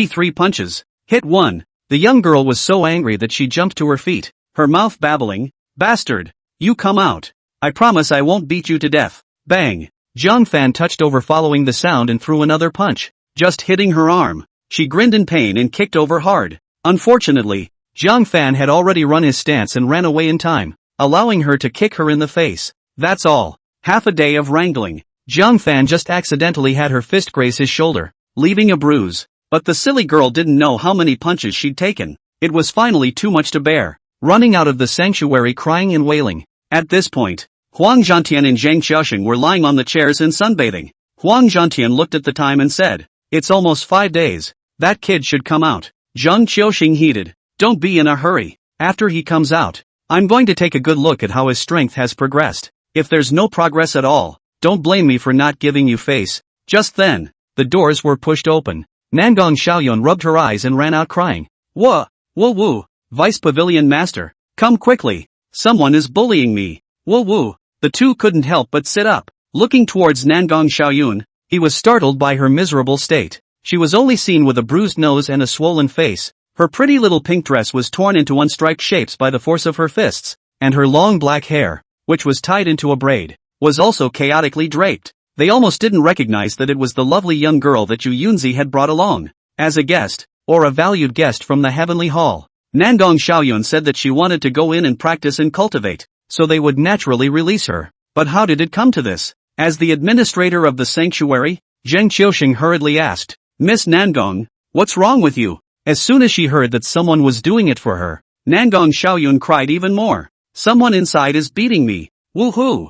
3 punches. Hit 1. The young girl was so angry that she jumped to her feet, her mouth babbling, "Bastard! You come out. I promise I won't beat you to death." Bang! Zhang Fan touched over following the sound and threw another punch, just hitting her arm. She grinned in pain and kicked over hard. Unfortunately, Zhang Fan had already run his stance and ran away in time, allowing her to kick her in the face. That's all. Half a day of wrangling. Zhang Fan just accidentally had her fist graze his shoulder, leaving a bruise. But the silly girl didn't know how many punches she'd taken. It was finally too much to bear, running out of the sanctuary crying and wailing. At this point, Huang Zhantian and Zhang Xiaoxing were lying on the chairs and sunbathing. Huang Zhantian looked at the time and said, "It's almost 5 days. That kid should come out." Zhang Xiaoxing heeded, "Don't be in a hurry. After he comes out, I'm going to take a good look at how his strength has progressed. If there's no progress at all, don't blame me for not giving you face." Just then, the doors were pushed open. Nangong Xiaoyun rubbed her eyes and ran out crying. "Whoa, woo woo, Vice Pavilion Master, come quickly. Someone is bullying me. Woo woo." The two couldn't help but sit up. Looking towards Nangong Xiaoyun, he was startled by her miserable state. She was only seen with a bruised nose and a swollen face. Her pretty little pink dress was torn into unstriped shapes by the force of her fists, and her long black hair, which was tied into a braid, was also chaotically draped. They almost didn't recognize that it was the lovely young girl that Yu Yunzi had brought along, as a guest, or a valued guest from the heavenly hall. Nangong Xiaoyun said that she wanted to go in and practice and cultivate, so they would naturally release her. But how did it come to this? As the administrator of the sanctuary, Zhang Qiuxing hurriedly asked, "Miss Nangong, what's wrong with you?" As soon as she heard that someone was doing it for her, Nangong Xiaoyun cried even more. "Someone inside is beating me. Woohoo!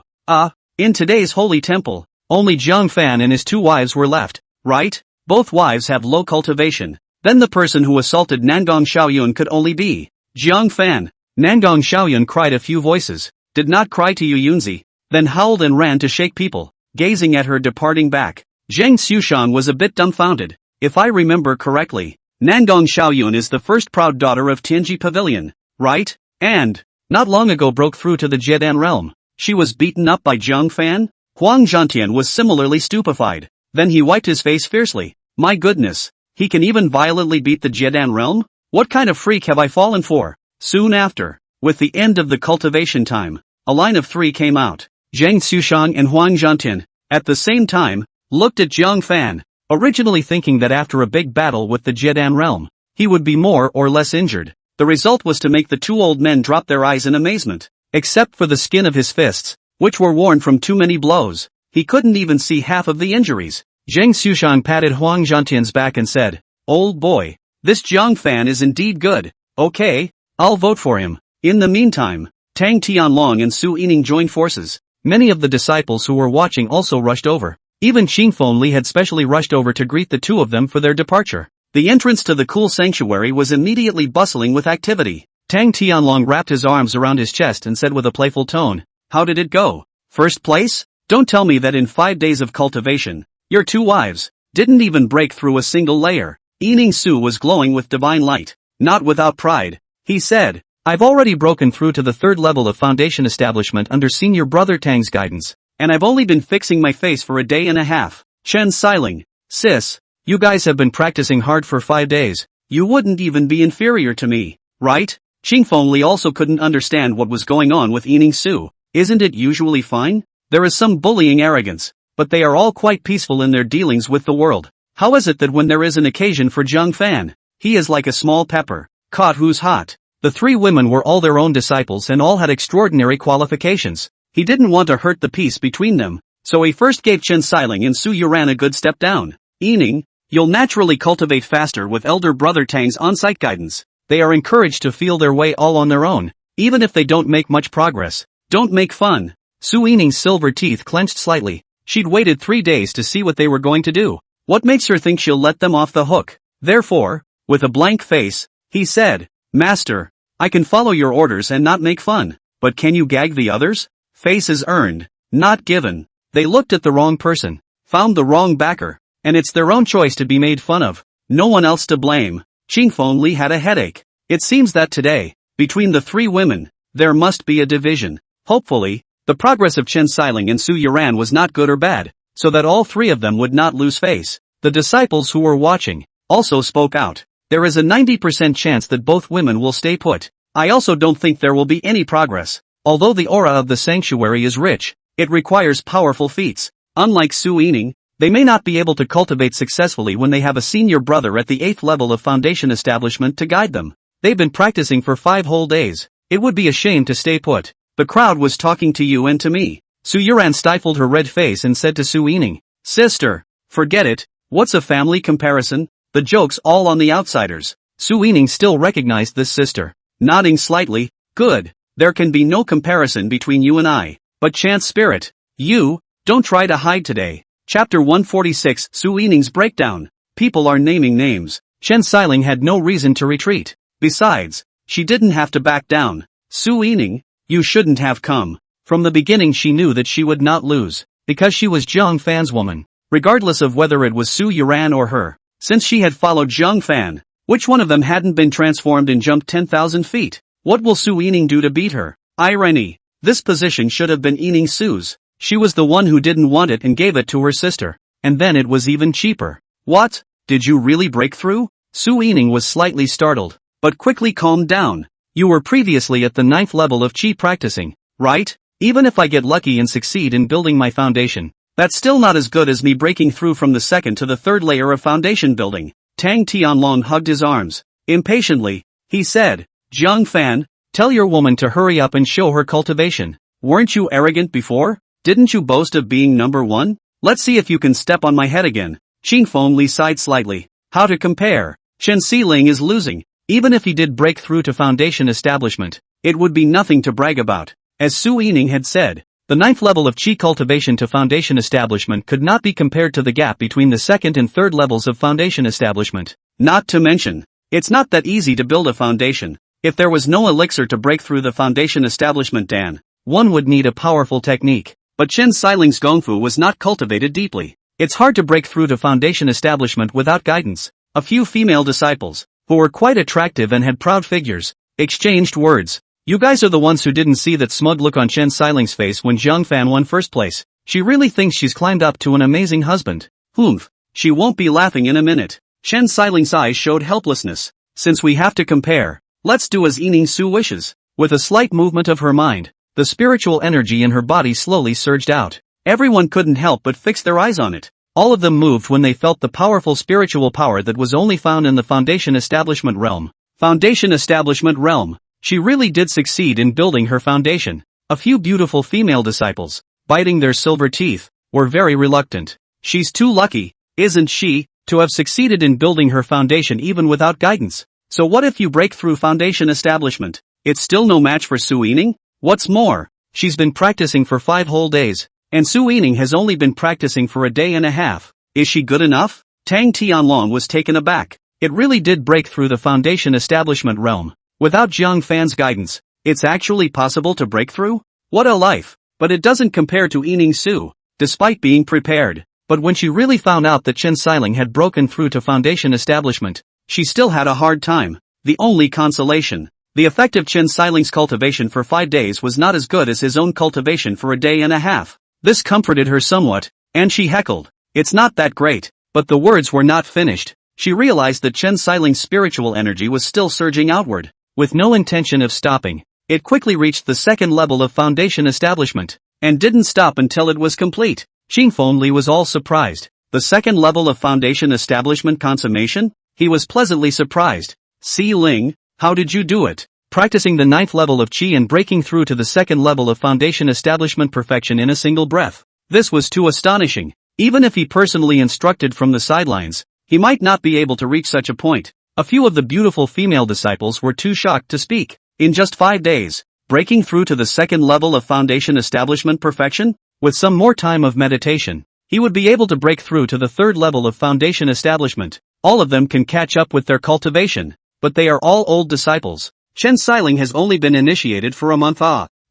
In today's holy temple, only Zhang Fan and his 2 wives were left, right? Both wives have low cultivation. Then the person who assaulted Nangong Xiaoyun could only be Zhang Fan." Nangong Xiaoyun cried a few voices, did not cry to Yu Yunzi, then howled and ran to shake people, gazing at her departing back. Zhang Xushang was a bit dumbfounded. If I remember correctly, Nangong Xiaoyun is the first proud daughter of Tianji Pavilion, right? And, not long ago broke through to the Jiedan realm. She was beaten up by Zhang Fan? Huang Zhantian was similarly stupefied. Then he wiped his face fiercely. My goodness, he can even violently beat the Jiedan realm? What kind of freak have I fallen for? Soon after, with the end of the cultivation time, a line of 3 came out. Zhang Xushang and Huang Zhantian, at the same time, looked at Zhang Fan, originally thinking that after a big battle with the Jiedan realm, he would be more or less injured. The result was to make the 2 old men drop their eyes in amazement. Except for the skin of his fists, which were worn from too many blows, he couldn't even see half of the injuries. Zhang Xushang patted Huang Zhantian's back and said, "Old boy, this Zhang Fan is indeed good. Okay, I'll vote for him." In the meantime, Tang Tianlong and Su Yining joined forces. Many of the disciples who were watching also rushed over. Even Qingfeng Li had specially rushed over to greet the 2 of them for their departure. The entrance to the cool sanctuary was immediately bustling with activity. Tang Tianlong wrapped his arms around his chest and said with a playful tone, "How did it go? First place? Don't tell me that in 5 days of cultivation, your 2 wives didn't even break through a single layer." Yining Su was glowing with divine light, not without pride. He said, "I've already broken through to the 3rd level of foundation establishment under senior brother Tang's guidance, and I've only been fixing my face for a day and a half." Chen Xiling, "Sis, you guys have been practicing hard for 5 days. You wouldn't even be inferior to me, right?" Qingfeng Li also couldn't understand what was going on with Yining Su. Isn't it usually fine? There is some bullying arrogance, but they are all quite peaceful in their dealings with the world. How is it that when there is an occasion for Zhang Fan, he is like a small pepper, caught who's hot? The 3 women were all their own disciples and all had extraordinary qualifications. He didn't want to hurt the peace between them, so he first gave Chen Xiling and Su Yuran a good step down. Yining, you'll naturally cultivate faster with elder brother Tang's on-site guidance. They are encouraged to feel their way all on their own, even if they don't make much progress. Don't make fun. Su Yining's silver teeth clenched slightly. She'd waited 3 days to see what they were going to do. What makes her think she'll let them off the hook? Therefore, with a blank face, he said, Master, I can follow your orders and not make fun, but can you gag the others? Face is earned, not given. They looked at the wrong person, found the wrong backer, and it's their own choice to be made fun of. No one else to blame. Qingfeng Li had a headache. It seems that today, between the three women, there must be a division. Hopefully, the progress of Chen Xiling and Su Yuran was not good or bad, so that all three of them would not lose face. The disciples who were watching also spoke out. There is a 90% chance that both women will stay put. I also don't think there will be any progress. Although the aura of the sanctuary is rich, it requires powerful feats. Unlike Su Yining, they may not be able to cultivate successfully when they have a senior brother at the 8th level of foundation establishment to guide them. They've been practicing for 5 whole days. It would be a shame to stay put. The crowd was talking to you and to me. Su Yuran stifled her red face and said to Su Yining, Sister, forget it, what's a family comparison? The joke's all on the outsiders. Su Yining still recognized this sister. Nodding slightly, good, there can be no comparison between you and I. But chance spirit, you, don't try to hide today. Chapter 146 Su Yining's breakdown. People are naming names. Chen Xiling had no reason to retreat. Besides, she didn't have to back down. Su Yining, you shouldn't have come. From the beginning she knew that she would not lose, because she was Zhang Fan's woman. Regardless of whether it was Su Yuran or her. Since she had followed Zhang Fan, which one of them hadn't been transformed and jumped 10,000 feet? What will Su Yining do to beat her? Irony. This position should have been Yining Su's. She was the one who didn't want it and gave it to her sister. And then it was even cheaper. What? Did you really break through? Su Yining was slightly startled, but quickly calmed down. You were previously at the 9th level of Qi practicing, right? Even if I get lucky and succeed in building my foundation, that's still not as good as me breaking through from the 2nd to the 3rd layer of foundation building. Tang Tianlong hugged his arms. Impatiently, he said, Zhang Fan, tell your woman to hurry up and show her cultivation. Weren't you arrogant before? Didn't you boast of being number 1? Let's see if you can step on my head again. Qingfeng Li sighed slightly. How to compare? Chen Xiling is losing. Even if he did break through to foundation establishment, it would be nothing to brag about. As Su Yining had said, the 9th level of Qi cultivation to foundation establishment could not be compared to the gap between the 2nd and 3rd levels of foundation establishment. Not to mention, it's not that easy to build a foundation. If there was no elixir to break through the foundation establishment Dan, one would need a powerful technique. But Chen Xiling's gongfu was not cultivated deeply. It's hard to break through to foundation establishment without guidance. A few female disciples, who were quite attractive and had proud figures, exchanged words. You guys are the ones who didn't see that smug look on Chen Xiling's face when Zhang Fan won first place. She really thinks she's climbed up to an amazing husband. Humph, she won't be laughing in a minute. Chen Xiling's eyes showed helplessness. Since we have to compare, let's do as Yining Su wishes. With a slight movement of her mind, the spiritual energy in her body slowly surged out. Everyone couldn't help but fix their eyes on it. All of them moved when they felt the powerful spiritual power that was only found in the foundation establishment realm. Foundation establishment realm. She really did succeed in building her foundation. A few beautiful female disciples, biting their silver teeth, were very reluctant. She's too lucky, isn't she, to have succeeded in building her foundation even without guidance. So what if you break through foundation establishment? It's still no match for Su Yining? What's more, she's been practicing for 5 whole days, and Su Yining has only been practicing for a day and a half. Is she good enough? Tang Tianlong was taken aback. It really did break through the foundation establishment realm. Without Zhang Fan's guidance, it's actually possible to break through? What a life! But it doesn't compare to Yining Su, despite being prepared. But when she really found out that Chen Xiling had broken through to foundation establishment, she still had a hard time. The only consolation, the effect of Chen Xiling's cultivation for 5 days was not as good as his own cultivation for a day and a half. This comforted her somewhat, and she heckled. It's not that great, but the words were not finished. She realized that Chen Xiling's spiritual energy was still surging outward. With no intention of stopping, it quickly reached the 2nd level of foundation establishment, and didn't stop until it was complete. Qingfeng Li was all surprised. The 2nd level of foundation establishment consummation? He was pleasantly surprised. Si Ling, how did you do it? Practicing the 9th level of Qi and breaking through to the 2nd level of foundation establishment perfection in a single breath. This was too astonishing. Even if he personally instructed from the sidelines, he might not be able to reach such a point. A few of the beautiful female disciples were too shocked to speak. In just 5 days, breaking through to the 2nd level of foundation establishment perfection? With some more time of meditation, he would be able to break through to the third level of foundation establishment. All of them can catch up with their cultivation, but they are all old disciples. Chen Xiling has only been initiated for a month.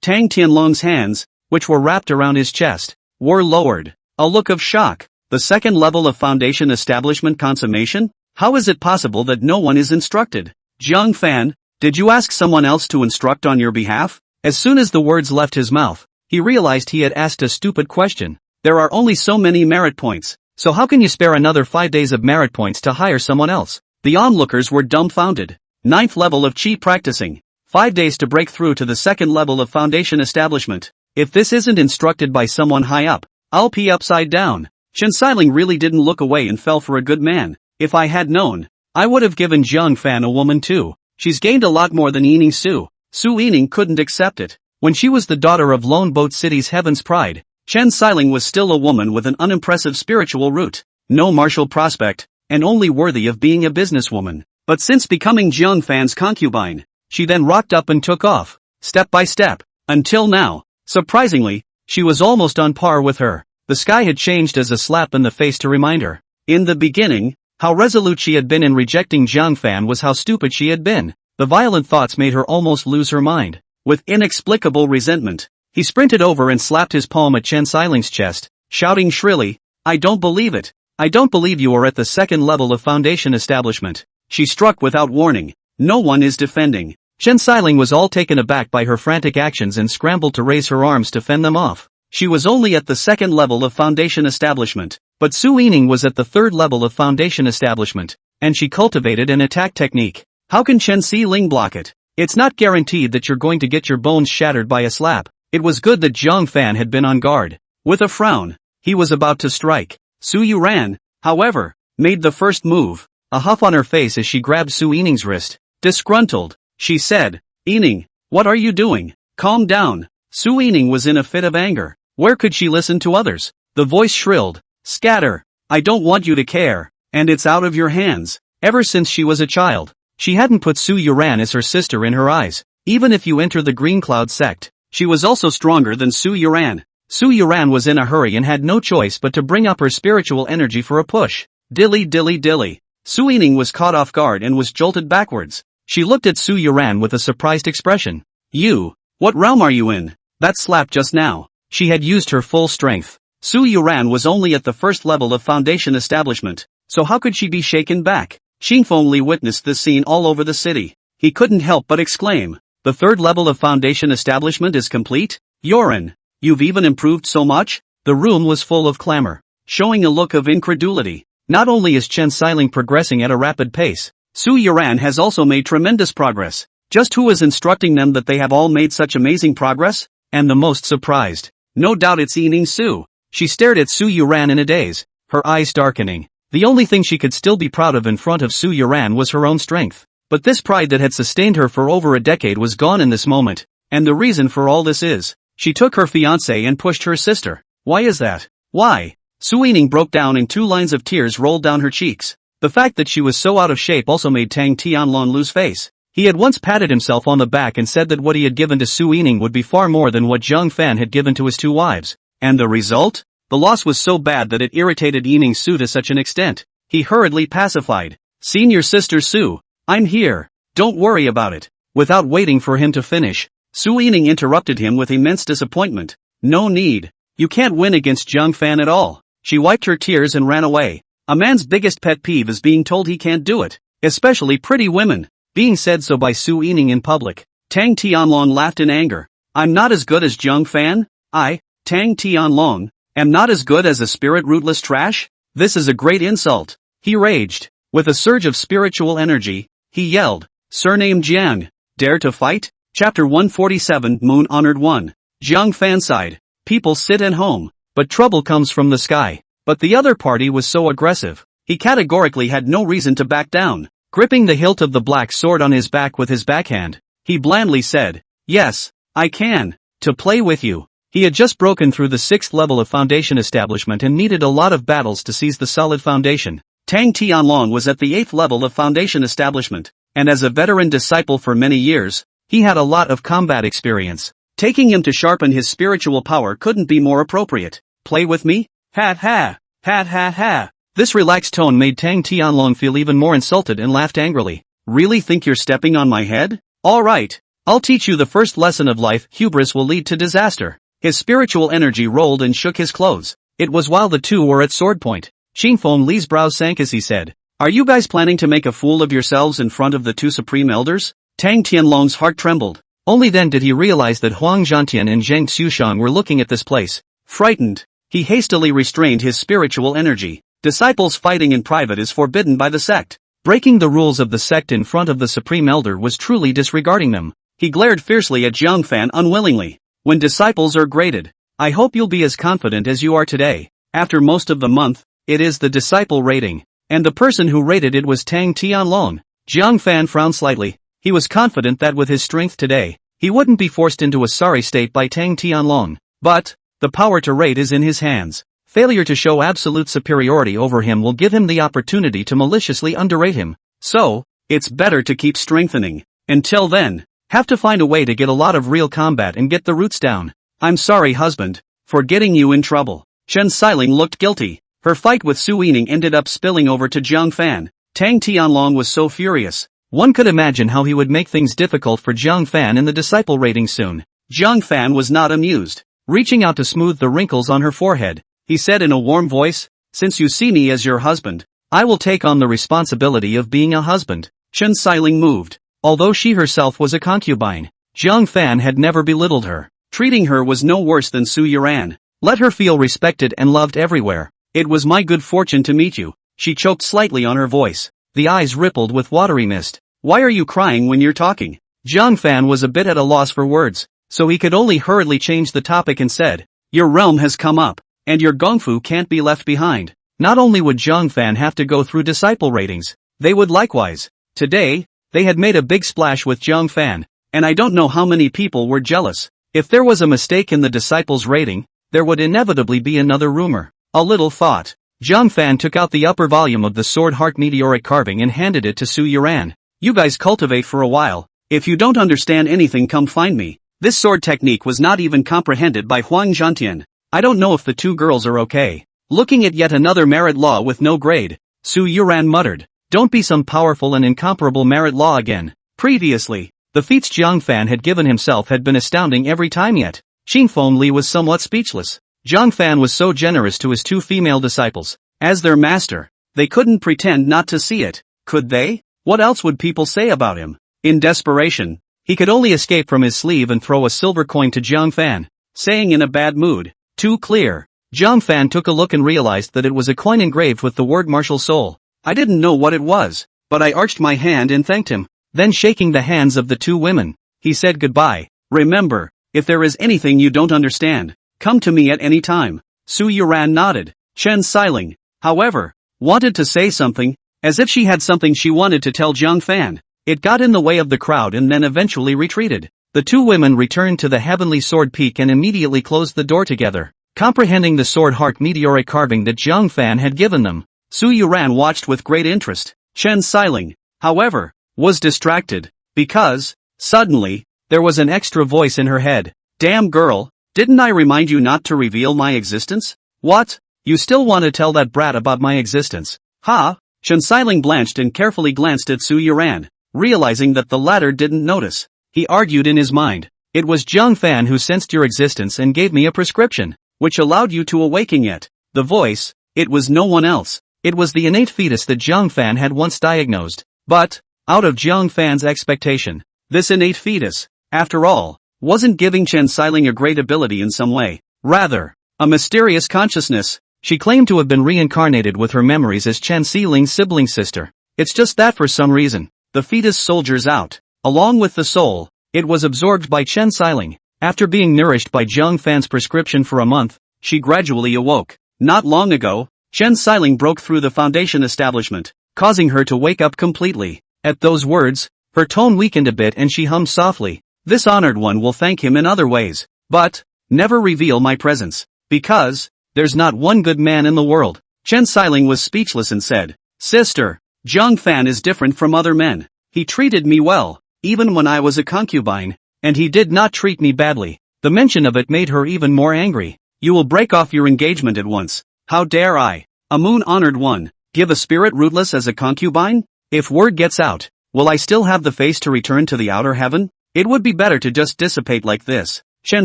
Tang Tianlong's hands, which were wrapped around his chest, were lowered. A look of shock. The second level of foundation establishment consummation? How is it possible that no one is instructed? Jiang Fan, did you ask someone else to instruct on your behalf? As soon as the words left his mouth, he realized he had asked a stupid question. There are only so many merit points, so how can you spare another 5 days of merit points to hire someone else? The onlookers were dumbfounded. 9th level of Qi practicing. 5 days to break through to the second level of foundation establishment. If this isn't instructed by someone high up, I'll pee upside down. Chen Xiling really didn't look away and fell for a good man. If I had known, I would have given Jiang Fan a woman too. She's gained a lot more than Yining Su. Su Yining couldn't accept it. When she was the daughter of Lone Boat City's Heaven's Pride, Chen Xiling was still a woman with an unimpressive spiritual root, no martial prospect, and only worthy of being a businesswoman. But since becoming Jiang Fan's concubine, she then rocked up and took off, step by step, until now. Surprisingly, she was almost on par with her. The sky had changed as a slap in the face to remind her. In the beginning, how resolute she had been in rejecting Jiang Fan was how stupid she had been. The violent thoughts made her almost lose her mind. With inexplicable resentment, he sprinted over and slapped his palm at Chen Xiling's chest, shouting shrilly, "I don't believe it. I don't believe you are at the second level of foundation establishment." She struck without warning. No one is defending. Chen Xiling was all taken aback by her frantic actions and scrambled to raise her arms to fend them off. She was only at the second level of foundation establishment, but Su Yining was at the third level of foundation establishment, and she cultivated an attack technique. How can Chen Xiling block it? It's not guaranteed that you're going to get your bones shattered by a slap. It was good that Jiang Fan had been on guard. With a frown, he was about to strike. Su Yuran, however, made the first move, a huff on her face as she grabbed Su Yining's wrist. Disgruntled, she said, "Yining, what are you doing? Calm down." Su Yining was in a fit of anger. Where could she listen to others? The voice shrilled, "Scatter! I don't want you to care, and it's out of your hands." Ever since she was a child, she hadn't put Su Yuran as her sister in her eyes. Even if you enter the Green Cloud sect, she was also stronger than Su Yuran. Su Yuran was in a hurry and had no choice but to bring up her spiritual energy for a push. Dilly dilly dilly. Su Yining was caught off guard and was jolted backwards. She looked at Su Yuran with a surprised expression. "You, what realm are you in?" That slap just now. She had used her full strength. Su Yuran was only at the first level of foundation establishment, so how could she be shaken back? Xingfeng Li witnessed this scene all over the city. He couldn't help but exclaim, "The third level of foundation establishment is complete? Yoran, you've even improved so much?" The room was full of clamor, showing a look of incredulity. Not only is Chen Xiling progressing at a rapid pace, Su Yuran has also made tremendous progress. Just who is instructing them that they have all made such amazing progress? And the most surprised, no doubt it's Yining Su. She stared at Su Yuran in a daze, her eyes darkening. The only thing she could still be proud of in front of Su Yuran was her own strength. But this pride that had sustained her for over a decade was gone in this moment. And the reason for all this is, she took her fiancé and pushed her sister. Why is that? Why? Su Yining broke down and 2 lines of tears rolled down her cheeks. The fact that she was so out of shape also made Tang Tianlong lose face. He had once patted himself on the back and said that what he had given to Su Yining would be far more than what Jiang Fan had given to his 2 wives. And the result? The loss was so bad that it irritated Yining Su to such an extent. He hurriedly pacified. "Senior sister Su, I'm here. Don't worry about it." Without waiting for him to finish, Su Yining interrupted him with immense disappointment. "No need. You can't win against Jiang Fan at all." She wiped her tears and ran away. A man's biggest pet peeve is being told he can't do it, especially pretty women. Being said so by Su Yining in public. Tang Tianlong laughed in anger. "I'm not as good as Jiang Fan? I, Tang Tianlong, am not as good as a spirit rootless trash? This is a great insult." He raged. With a surge of spiritual energy, he yelled, "Surname Jiang, dare to fight?" Chapter 147 Moon Honored 1. Jiang Fan sighed. People sit at home, but trouble comes from the sky. But the other party was so aggressive, he categorically had no reason to back down. Gripping the hilt of the black sword on his back with his backhand, he blandly said, "Yes, I can. To play with you." He had just broken through the 6th level of foundation establishment and needed a lot of battles to seize the solid foundation. Tang Tianlong was at the 8th level of foundation establishment, and as a veteran disciple for many years, he had a lot of combat experience. Taking him to sharpen his spiritual power couldn't be more appropriate. "Play with me? Ha ha, ha ha ha. This relaxed tone made Tang Tianlong feel even more insulted and laughed angrily. Really think you're stepping on my head? Alright. I'll teach you the first lesson of life: hubris will lead to disaster. His spiritual energy rolled and shook his clothes. It was while the two were at sword point. Qingfeng Li's brows sank as he said, "Are you guys planning to make a fool of yourselves in front of the two supreme elders?" Tang Tianlong's heart trembled. Only then did he realize that Huang Zhantian and Zheng Xushang were looking at this place. Frightened, he hastily restrained his spiritual energy. Disciples fighting in private is forbidden by the sect. Breaking the rules of the sect in front of the supreme elder was truly disregarding them. He glared fiercely at Zhang Fan unwillingly. When disciples are graded, I hope you'll be as confident as you are today. After most of the month, it is the disciple rating. And the person who rated it was Tang Tianlong. Zhang Fan frowned slightly. He was confident that with his strength today, he wouldn't be forced into a sorry state by Tang Tianlong. But, the power to rate is in his hands. Failure to show absolute superiority over him will give him the opportunity to maliciously underrate him. So, it's better to keep strengthening. Until then, have to find a way to get a lot of real combat and get the roots down. I'm sorry, husband, for getting you in trouble. Chen Xiling looked guilty. Her fight with Su Yining ended up spilling over to Zhang Fan. Tang Tianlong was so furious. One could imagine how he would make things difficult for Zhang Fan in the disciple rating soon. Zhang Fan was not amused. Reaching out to smooth the wrinkles on her forehead, he said in a warm voice, "Since you see me as your husband, I will take on the responsibility of being a husband." Chen Xiling moved. Although she herself was a concubine, Zhang Fan had never belittled her. Treating her was no worse than Su Yuran. Let her feel respected and loved everywhere. "It was my good fortune to meet you." She choked slightly on her voice. The eyes rippled with watery mist. "Why are you crying when you're talking?" Zhang Fan was a bit at a loss for words, so he could only hurriedly change the topic and said, "Your realm has come up, and your gongfu can't be left behind." Not only would Zhang Fan have to go through disciple ratings, they would likewise. Today, they had made a big splash with Zhang Fan, and I don't know how many people were jealous. If there was a mistake in the disciples' rating, there would inevitably be another rumor. A little thought. Zhang Fan took out the upper volume of the sword heart meteoric carving and handed it to Su Yuran. "You guys cultivate for a while. If you don't understand anything, come find me." This sword technique was not even comprehended by Huang Zhantian. "I don't know if the two girls are okay." Looking at yet another merit law with no grade, Su Yuran muttered, "Don't be some powerful and incomparable merit law again." Previously, the feats Zhang Fan had given himself had been astounding every time yet. Qingfeng Li was somewhat speechless. Zhang Fan was so generous to his two female disciples. As their master, they couldn't pretend not to see it, could they? What else would people say about him? In desperation, he could only escape from his sleeve and throw a silver coin to Zhang Fan, saying in a bad mood, "Too clear." Zhang Fan took a look and realized that it was a coin engraved with the word martial soul. "I didn't know what it was, but I arched my hand and thanked him." Then shaking the hands of the two women, he said goodbye. "Remember, if there is anything you don't understand, come to me at any time." Su Yuran nodded. Chen Xiling, however, wanted to say something, as if she had something she wanted to tell Zhang Fan. It got in the way of the crowd and then eventually retreated. The two women returned to the heavenly sword peak and immediately closed the door together, comprehending the sword heart meteoric carving that Zhang Fan had given them. Su Yuran watched with great interest. Chen Xiling, however, was distracted, because, suddenly, there was an extra voice in her head. "Damn girl, didn't I remind you not to reveal my existence? What? You still want to tell that brat about my existence? Ha?" Chen Xiling blanched and carefully glanced at Su Yuran, realizing that the latter didn't notice. He argued in his mind, "It was Zhang Fan who sensed your existence and gave me a prescription, which allowed you to awaken yet." The voice, it was no one else. It was the innate fetus that Zhang Fan had once diagnosed. But, out of Zhang Fan's expectation, this innate fetus, after all, wasn't giving Chen Xiling a great ability in some way. Rather, a mysterious consciousness. She claimed to have been reincarnated with her memories as Chen Xiling's sibling sister. It's just that for some reason, the fetus soldiers out. Along with the soul, it was absorbed by Chen Xiling. After being nourished by Zhang Fan's prescription for a month, she gradually awoke. Not long ago, Chen Xiling broke through the foundation establishment, causing her to wake up completely. At those words, her tone weakened a bit and she hummed softly, "This honored one will thank him in other ways, but never reveal my presence, because there's not one good man in the world." Chen Xiling was speechless and said, "Sister, Zhang Fan is different from other men. He treated me well, even when I was a concubine, and he did not treat me badly." The mention of it made her even more angry. "You will break off your engagement at once. How dare I, a moon-honored one, give a spirit rootless as a concubine? If word gets out, will I still have the face to return to the outer heaven? It would be better to just dissipate like this. Chen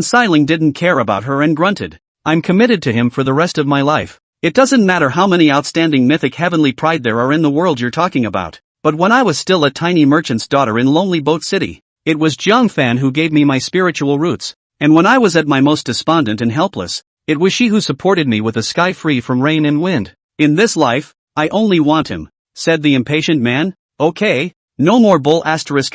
Xiling didn't care about her and grunted. I'm committed to him for the rest of my life. It doesn't matter how many outstanding mythic heavenly pride there are in the world you're talking about. But when I was still a tiny merchant's daughter in Lonely Boat City, it was Jiang Fan who gave me my spiritual roots. And when I was at my most despondent and helpless, it was she who supported me with a sky free from rain and wind. In this life, I only want him, said the impatient man. Okay, no more bull asterisk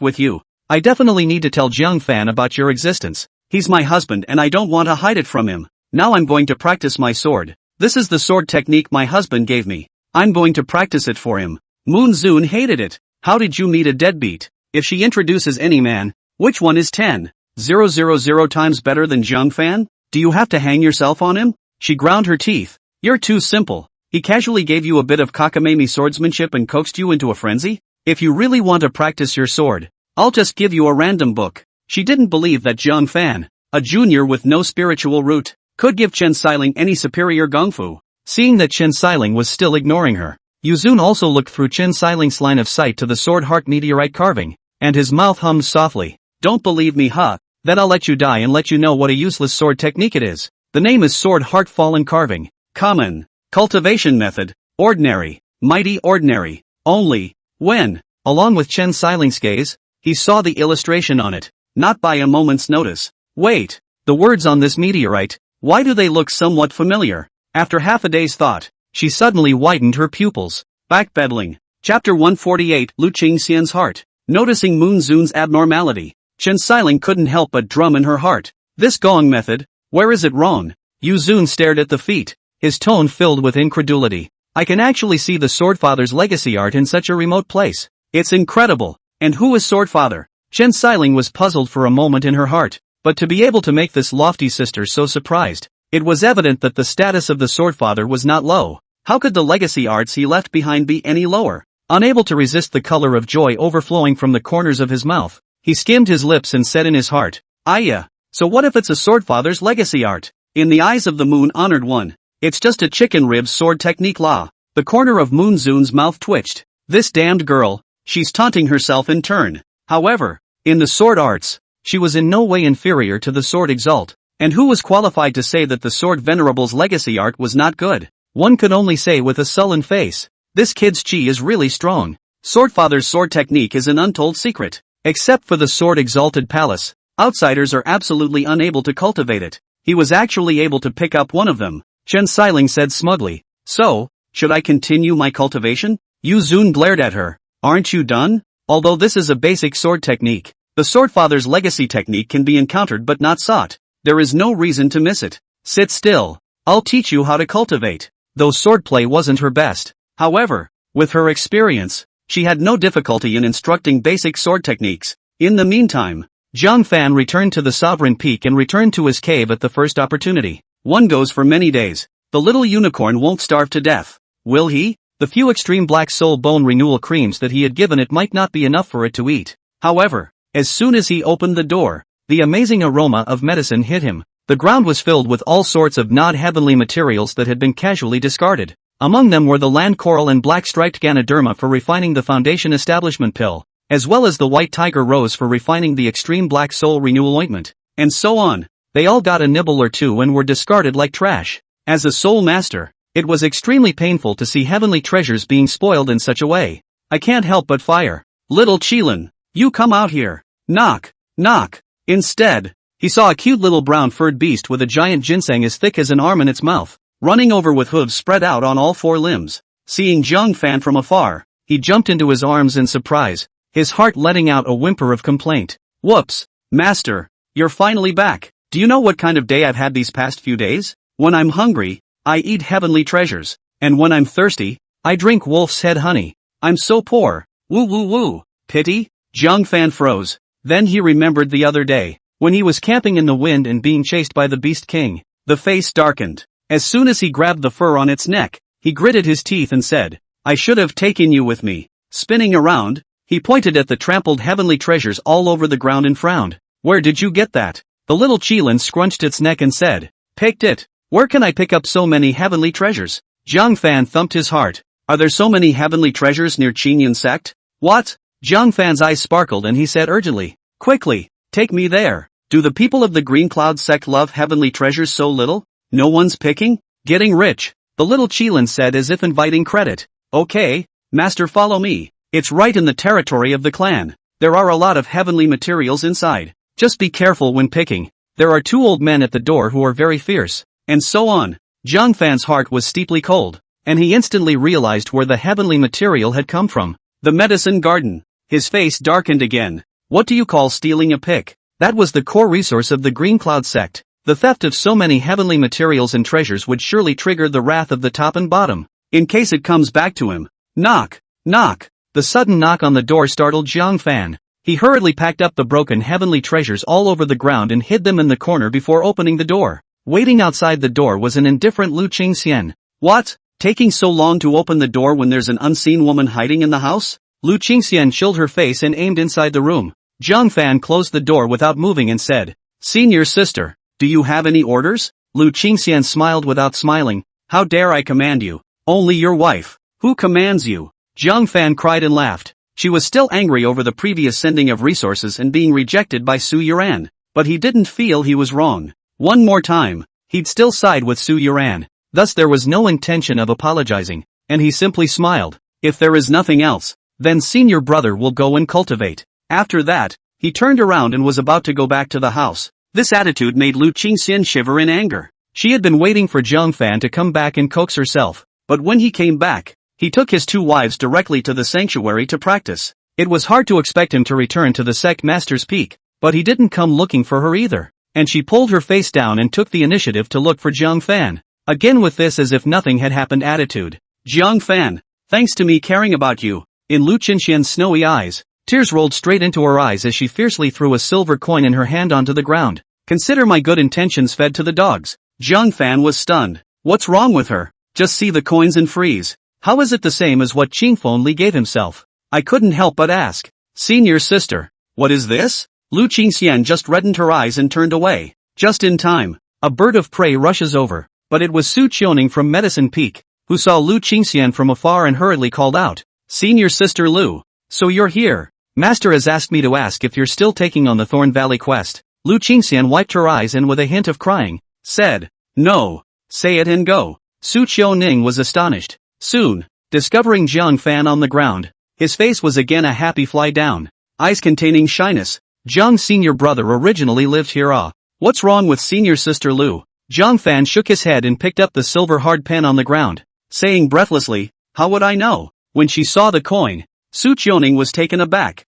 with you. I definitely need to tell Jiang Fan about your existence. He's my husband and I don't want to hide it from him. Now I'm going to practice my sword. This is the sword technique my husband gave me. I'm going to practice it for him. Moon Zoon hated it. How did you meet a deadbeat? If she introduces any man, which one is 10,000 times better than Jiang Fan? Do you have to hang yourself on him? She ground her teeth. You're too simple. He casually gave you a bit of cockamamie swordsmanship and coaxed you into a frenzy? If you really want to practice your sword, I'll just give you a random book. She didn't believe that Jiang Fan, a junior with no spiritual root, could give Chen Xiling any superior gongfu. Seeing that Chen Xiling was still ignoring her, Yuzun also looked through Chen Xiling's line of sight to the sword heart meteorite carving, and his mouth hummed softly. Don't believe me, huh? Then I'll let you die and let you know what a useless sword technique it is. The name is sword heart fallen carving. Common. Cultivation method. Ordinary. Mighty ordinary. Only. When, along with Chen Xiling's gaze, he saw the illustration on it. Not by a moment's notice. Wait. The words on this meteorite, why do they look somewhat familiar? After half a day's thought, she suddenly widened her pupils. Backpedaling. Chapter 148, Lu Qingxian's heart. Noticing Moon Zoon's abnormality, Chen Xiling couldn't help but drum in her heart. This gong method, where is it wrong? Yuzun stared at the feet, his tone filled with incredulity. I can actually see the Swordfather's legacy art in such a remote place. It's incredible. And who is Swordfather? Chen Xiling was puzzled for a moment in her heart, but to be able to make this lofty sister so surprised, it was evident that the status of the Swordfather was not low. How could the legacy arts he left behind be any lower? Unable to resist the color of joy overflowing from the corners of his mouth, he skimmed his lips and said in his heart, Aya, so what if it's a Swordfather's legacy art? In the eyes of the moon-honored one, it's just a chicken rib sword technique la. The corner of Moon Zoon's mouth twitched. This damned girl, she's taunting herself in turn. However, in the sword arts, she was in no way inferior to the sword exalt, and who was qualified to say that the sword venerable's legacy art was not good? One could only say with a sullen face, this kid's chi is really strong. Swordfather's sword technique is an untold secret. Except for the sword exalted palace, outsiders are absolutely unable to cultivate it. He was actually able to pick up one of them, Chen Xiling said smugly. So, should I continue my cultivation? Yuzun glared at her. Aren't you done? Although this is a basic sword technique, the Swordfather's legacy technique can be encountered but not sought. There is no reason to miss it. Sit still. I'll teach you how to cultivate. Though swordplay wasn't her best. However, with her experience, she had no difficulty in instructing basic sword techniques. In the meantime, Jiang Fan returned to the Sovereign Peak and returned to his cave at the first opportunity. One goes for many days. The little unicorn won't starve to death. Will he? The few extreme black soul bone renewal creams that he had given it might not be enough for it to eat. However, as soon as he opened the door, the amazing aroma of medicine hit him. The ground was filled with all sorts of non-heavenly materials that had been casually discarded. Among them were the land coral and black striped Ganoderma for refining the foundation establishment pill, as well as the white tiger rose for refining the extreme black soul renewal ointment, and so on. They all got a nibble or two and were discarded like trash. As a soul master, it was extremely painful to see heavenly treasures being spoiled in such a way. I can't help but fire. Little Qilin, you come out here. Knock, knock. Instead, he saw a cute little brown furred beast with a giant ginseng as thick as an arm in its mouth, running over with hooves spread out on all four limbs. Seeing Jiang Fan from afar, he jumped into his arms in surprise, his heart letting out a whimper of complaint. Whoops, master, you're finally back. Do you know what kind of day I've had these past few days? When I'm hungry, I eat heavenly treasures, and when I'm thirsty, I drink wolf's head honey. I'm so poor. Woo woo woo. Pity? Jiang Fan froze. Then he remembered the other day, when he was camping in the wind and being chased by the Beast King. The face darkened. As soon as he grabbed the fur on its neck, he gritted his teeth and said, I should have taken you with me. Spinning around, he pointed at the trampled heavenly treasures all over the ground and frowned. Where did you get that? The little Qilin scrunched its neck and said, picked it. Where can I pick up so many heavenly treasures? Jiang Fan thumped his heart. Are there so many heavenly treasures near Qingyan sect? What? Jiang Fan's eyes sparkled and he said urgently. Quickly, take me there. Do the people of the Green Cloud sect love heavenly treasures so little? No one's picking? Getting rich, the little Qilin said as if inviting credit. Okay, master, follow me. It's right in the territory of the clan. There are a lot of heavenly materials inside. Just be careful when picking. There are 2 old men at the door who are very fierce. And so on. Jiang Fan's heart was steeply cold, and he instantly realized where the heavenly material had come from. The medicine garden. His face darkened again. What do you call stealing a pick? That was the core resource of the Green Cloud sect. The theft of so many heavenly materials and treasures would surely trigger the wrath of the top and bottom, in case it comes back to him. Knock, knock. The sudden knock on the door startled Jiang Fan. He hurriedly packed up the broken heavenly treasures all over the ground and hid them in the corner before opening the door. Waiting outside the door was an indifferent Lu Qingxian. What? Taking so long to open the door when there's an unseen woman hiding in the house? Lu Qingxian chilled her face and aimed inside the room. Jiang Fan closed the door without moving and said, Senior sister, do you have any orders? Lu Qingxian smiled without smiling. How dare I command you? Only your wife. Who commands you? Jiang Fan cried and laughed. She was still angry over the previous sending of resources and being rejected by Su Yuran, but he didn't feel he was wrong. One more time, he'd still side with Su Yuran. Thus there was no intention of apologizing, and he simply smiled. If there is nothing else, then senior brother will go and cultivate. After that, he turned around and was about to go back to the house. This attitude made Lu Qingxian shiver in anger. She had been waiting for Jiang Fan to come back and coax herself, but when he came back, he took his 2 wives directly to the sanctuary to practice. It was hard to expect him to return to the sect master's peak, but he didn't come looking for her either. And she pulled her face down and took the initiative to look for Jiang Fan. Again with this as if nothing had happened attitude. Jiang Fan, thanks to me caring about you. In Lu Qingxian's snowy eyes, tears rolled straight into her eyes as she fiercely threw a silver coin in her hand onto the ground. Consider my good intentions fed to the dogs. Jiang Fan was stunned. What's wrong with her? Just see the coins and freeze. How is it the same as what Qingfeng Li gave himself? I couldn't help but ask. Senior sister, what is this? Lu Qingxian just reddened her eyes and turned away. Just in time, a bird of prey rushes over, but it was Su Qiuning from Medicine Peak, who saw Lu Qingxian from afar and hurriedly called out, Senior sister Lu, so you're here. Master has asked me to ask if you're still taking on the Thorn Valley quest. Lu Qingxian wiped her eyes and with a hint of crying, said, No. Say it and go. Su Qiuning was astonished. Soon, discovering Jiang Fan on the ground, his face was again a happy fly down, eyes containing shyness. Jiang's senior brother originally lived here. What's wrong with senior sister Lu? Jiang Fan shook his head and picked up the silver hard pen on the ground, saying breathlessly, How would I know? When she saw the coin, Su Qiuning was taken aback.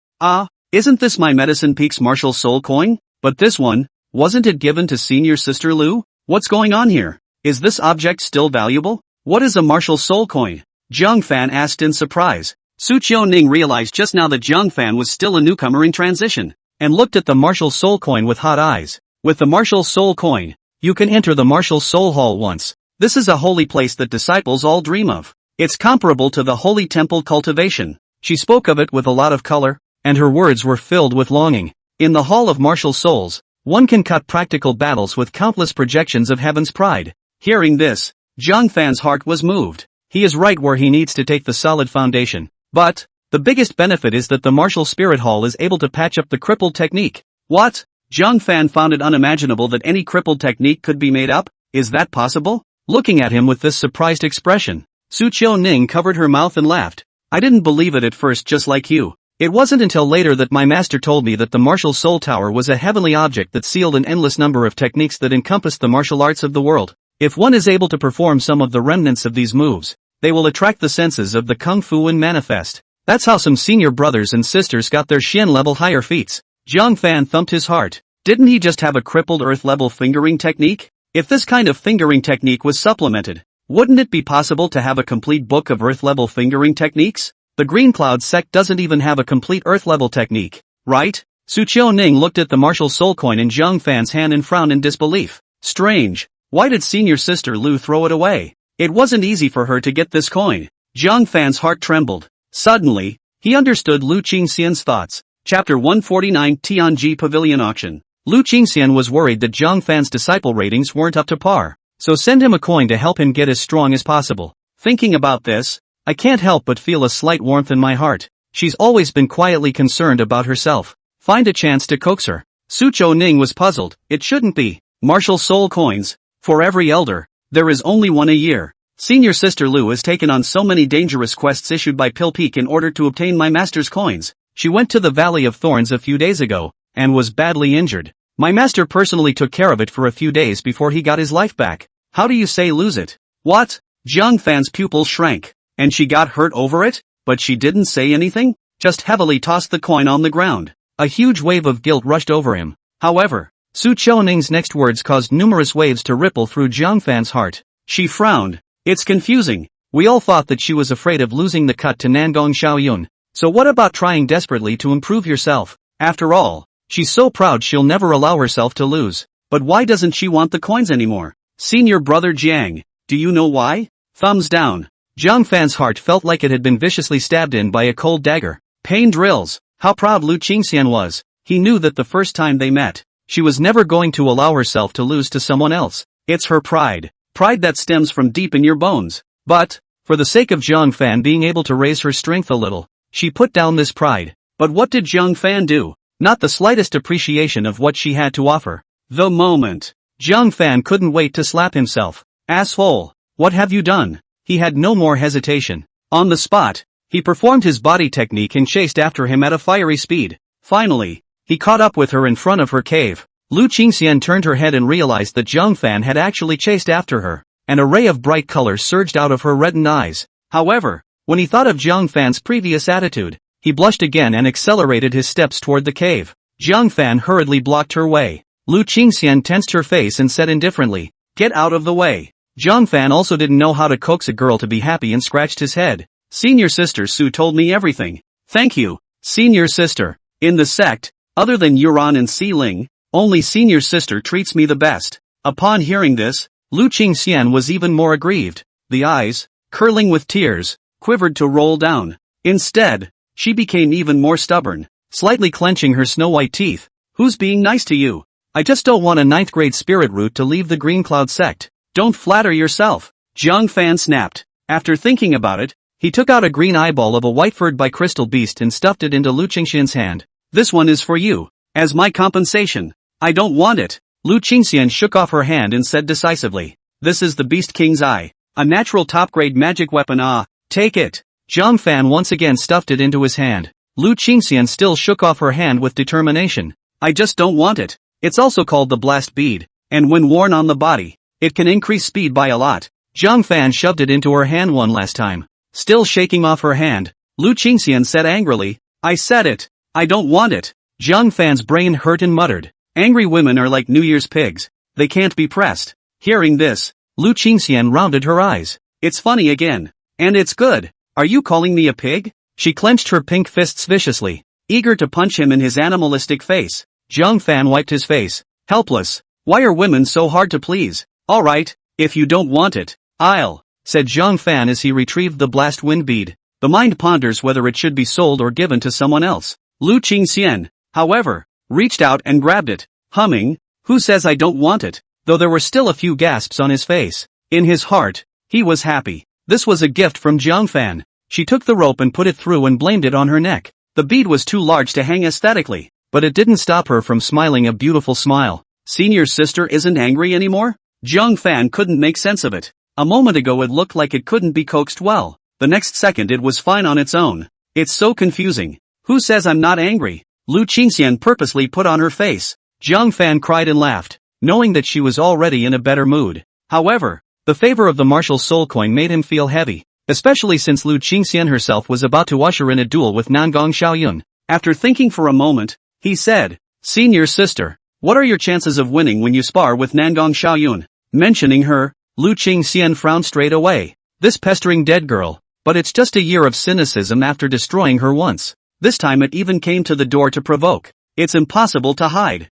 Isn't this my Medicine Peak's martial soul coin? But this one, wasn't it given to senior sister Lu? What's going on here? Is this object still valuable? What is a martial soul coin? Jiang Fan asked in surprise. Su Qiuning realized just now that Jiang Fan was still a newcomer in transition, and looked at the martial soul coin with hot eyes. With the martial soul coin, you can enter the martial soul hall once. This is a holy place that disciples all dream of. It's comparable to the holy temple cultivation. She spoke of it with a lot of color, and her words were filled with longing. In the hall of martial souls, one can cut practical battles with countless projections of heaven's pride. Hearing this, Jiang Fan's heart was moved. He is right where he needs to take the solid foundation. But the biggest benefit is that the martial spirit hall is able to patch up the crippled technique. What? Jiang Fan found it unimaginable that any crippled technique could be made up. Is that possible? Looking at him with this surprised expression, Su Qiuning covered her mouth and laughed. I didn't believe it at first, just like you. It wasn't until later that my master told me that the martial soul tower was a heavenly object that sealed an endless number of techniques that encompassed the martial arts of the world. If one is able to perform some of the remnants of these moves, they will attract the senses of the kung fu and manifest. That's how some senior brothers and sisters got their Xian level higher feats. Jiang Fan thumped his heart. Didn't he just have a crippled earth level fingering technique? If this kind of fingering technique was supplemented, wouldn't it be possible to have a complete book of earth level fingering techniques? The Green Cloud sect doesn't even have a complete earth level technique, right? Su Qiuning looked at the martial soul coin in Jiang Fan's hand and frowned in disbelief. Strange. Why did senior sister Lu throw it away? It wasn't easy for her to get this coin. Jiang Fan's heart trembled. Suddenly, he understood Lu Qingxian's thoughts. Chapter 149 Tianji Pavilion Auction. Lu Qingxian was worried that Jiang Fan's disciple ratings weren't up to par. so send him a coin to help him get as strong as possible. Thinking about this, I can't help but feel a slight warmth in my heart. She's always been quietly concerned about herself. Find a chance to coax her. Su Ning was puzzled. It shouldn't be. Martial soul coins. For every elder, there is only one a year. Senior sister Lu has taken on so many dangerous quests issued by Pill Peak in order to obtain my master's coins. She went to the Valley of Thorns a few days ago, and was badly injured. My master personally took care of it for a few days before he got his life back. How do you say lose it? What? Jiang Fan's pupils shrank. And she got hurt over it? But she didn't say anything? Just heavily tossed the coin on the ground. A huge wave of guilt rushed over him. However, Su Ning's next words caused numerous waves to ripple through Jiang Fan's heart. She frowned. It's confusing. We all thought that she was afraid of losing the cut to Nangong Xiaoyun. So what about trying desperately to improve yourself? After all, she's so proud she'll never allow herself to lose. But why doesn't she want the coins anymore? Senior brother Jiang, do you know why? Thumbs down. Jiang Fan's heart felt like it had been viciously stabbed in by a cold dagger. Pain drills. How proud Lu Qingxian was. He knew that the first time they met, she was never going to allow herself to lose to someone else. It's her pride. Pride that stems from deep in your bones. But, for the sake of Jiang Fan being able to raise her strength a little, she put down this pride. But what did Jiang Fan do? Not the slightest appreciation of what she had to offer. The moment. Jiang Fan couldn't wait to slap himself. Asshole. What have you done? He had no more hesitation. On the spot, he performed his body technique and chased after him at a fiery speed. Finally, he caught up with her in front of her cave. Lu Qingxian turned her head and realized that Jiang Fan had actually chased after her. An array of bright colors surged out of her reddened eyes. However, when he thought of Jiang Fan's previous attitude, he blushed again and accelerated his steps toward the cave. Jiang Fan hurriedly blocked her way. Lu Qingxian tensed her face and said indifferently, "Get out of the way." Jiang Fan also didn't know how to coax a girl to be happy and scratched his head. Senior sister Su told me everything. Thank you, senior sister. In the sect, other than Yuran and Si Ling, only senior sister treats me the best. Upon hearing this, Lu Qingxian was even more aggrieved. The eyes, curling with tears, quivered to roll down. Instead, she became even more stubborn, slightly clenching her snow-white teeth. Who's being nice to you? I just don't want a 9th grade spirit root to leave the Green Cloud sect. Don't flatter yourself. Jiang Fan snapped. After thinking about it, he took out a green eyeball of a white-furred bicrystal beast and stuffed it into Lu Qingxian's hand. This one is for you, as my compensation. I don't want it. Lu Qingxian shook off her hand and said decisively. This is the Beast King's eye. A natural top-grade magic weapon. Take it. Jiang Fan once again stuffed it into his hand. Lu Qingxian still shook off her hand with determination. I just don't want it. It's also called the blast bead, and when worn on the body, it can increase speed by a lot. Jiang Fan shoved it into her hand one last time. Still shaking off her hand, Lu Qingxian said angrily, I said it. I don't want it. Jiang Fan's brain hurt and muttered. Angry women are like New Year's pigs. They can't be pressed. Hearing this, Lu Qingxian rounded her eyes. It's funny again. And it's good. Are you calling me a pig? She clenched her pink fists viciously, eager to punch him in his animalistic face. Jiang Fan wiped his face. Helpless. Why are women so hard to please? Alright, if you don't want it, I'll, said Jiang Fan as he retrieved the blast wind bead. The mind ponders whether it should be sold or given to someone else. Lu Qingxian, however, reached out and grabbed it, humming, who says I don't want it? Though there were still a few gasps on his face. In his heart, he was happy. This was a gift from Jiang Fan. She took the rope and put it through and blamed it on her neck. The bead was too large to hang aesthetically, but it didn't stop her from smiling a beautiful smile. Senior sister isn't angry anymore? Jiang Fan couldn't make sense of it. A moment ago it looked like it couldn't be coaxed well. The next second it was fine on its own. It's so confusing. Who says I'm not angry? Lu Qingxian purposely put on her face. Jiang Fan cried and laughed, knowing that she was already in a better mood. However, the favor of the martial soul coin made him feel heavy, especially since Lu Qingxian herself was about to usher in a duel with Nangong Xiaoyun. After thinking for a moment, he said, Senior sister, what are your chances of winning when you spar with Nangong Xiaoyun? Mentioning her, Lu Qingxian frowned straight away. This pestering dead girl, but it's just a year of cynicism after destroying her once. This time it even came to the door to provoke. It's impossible to hide.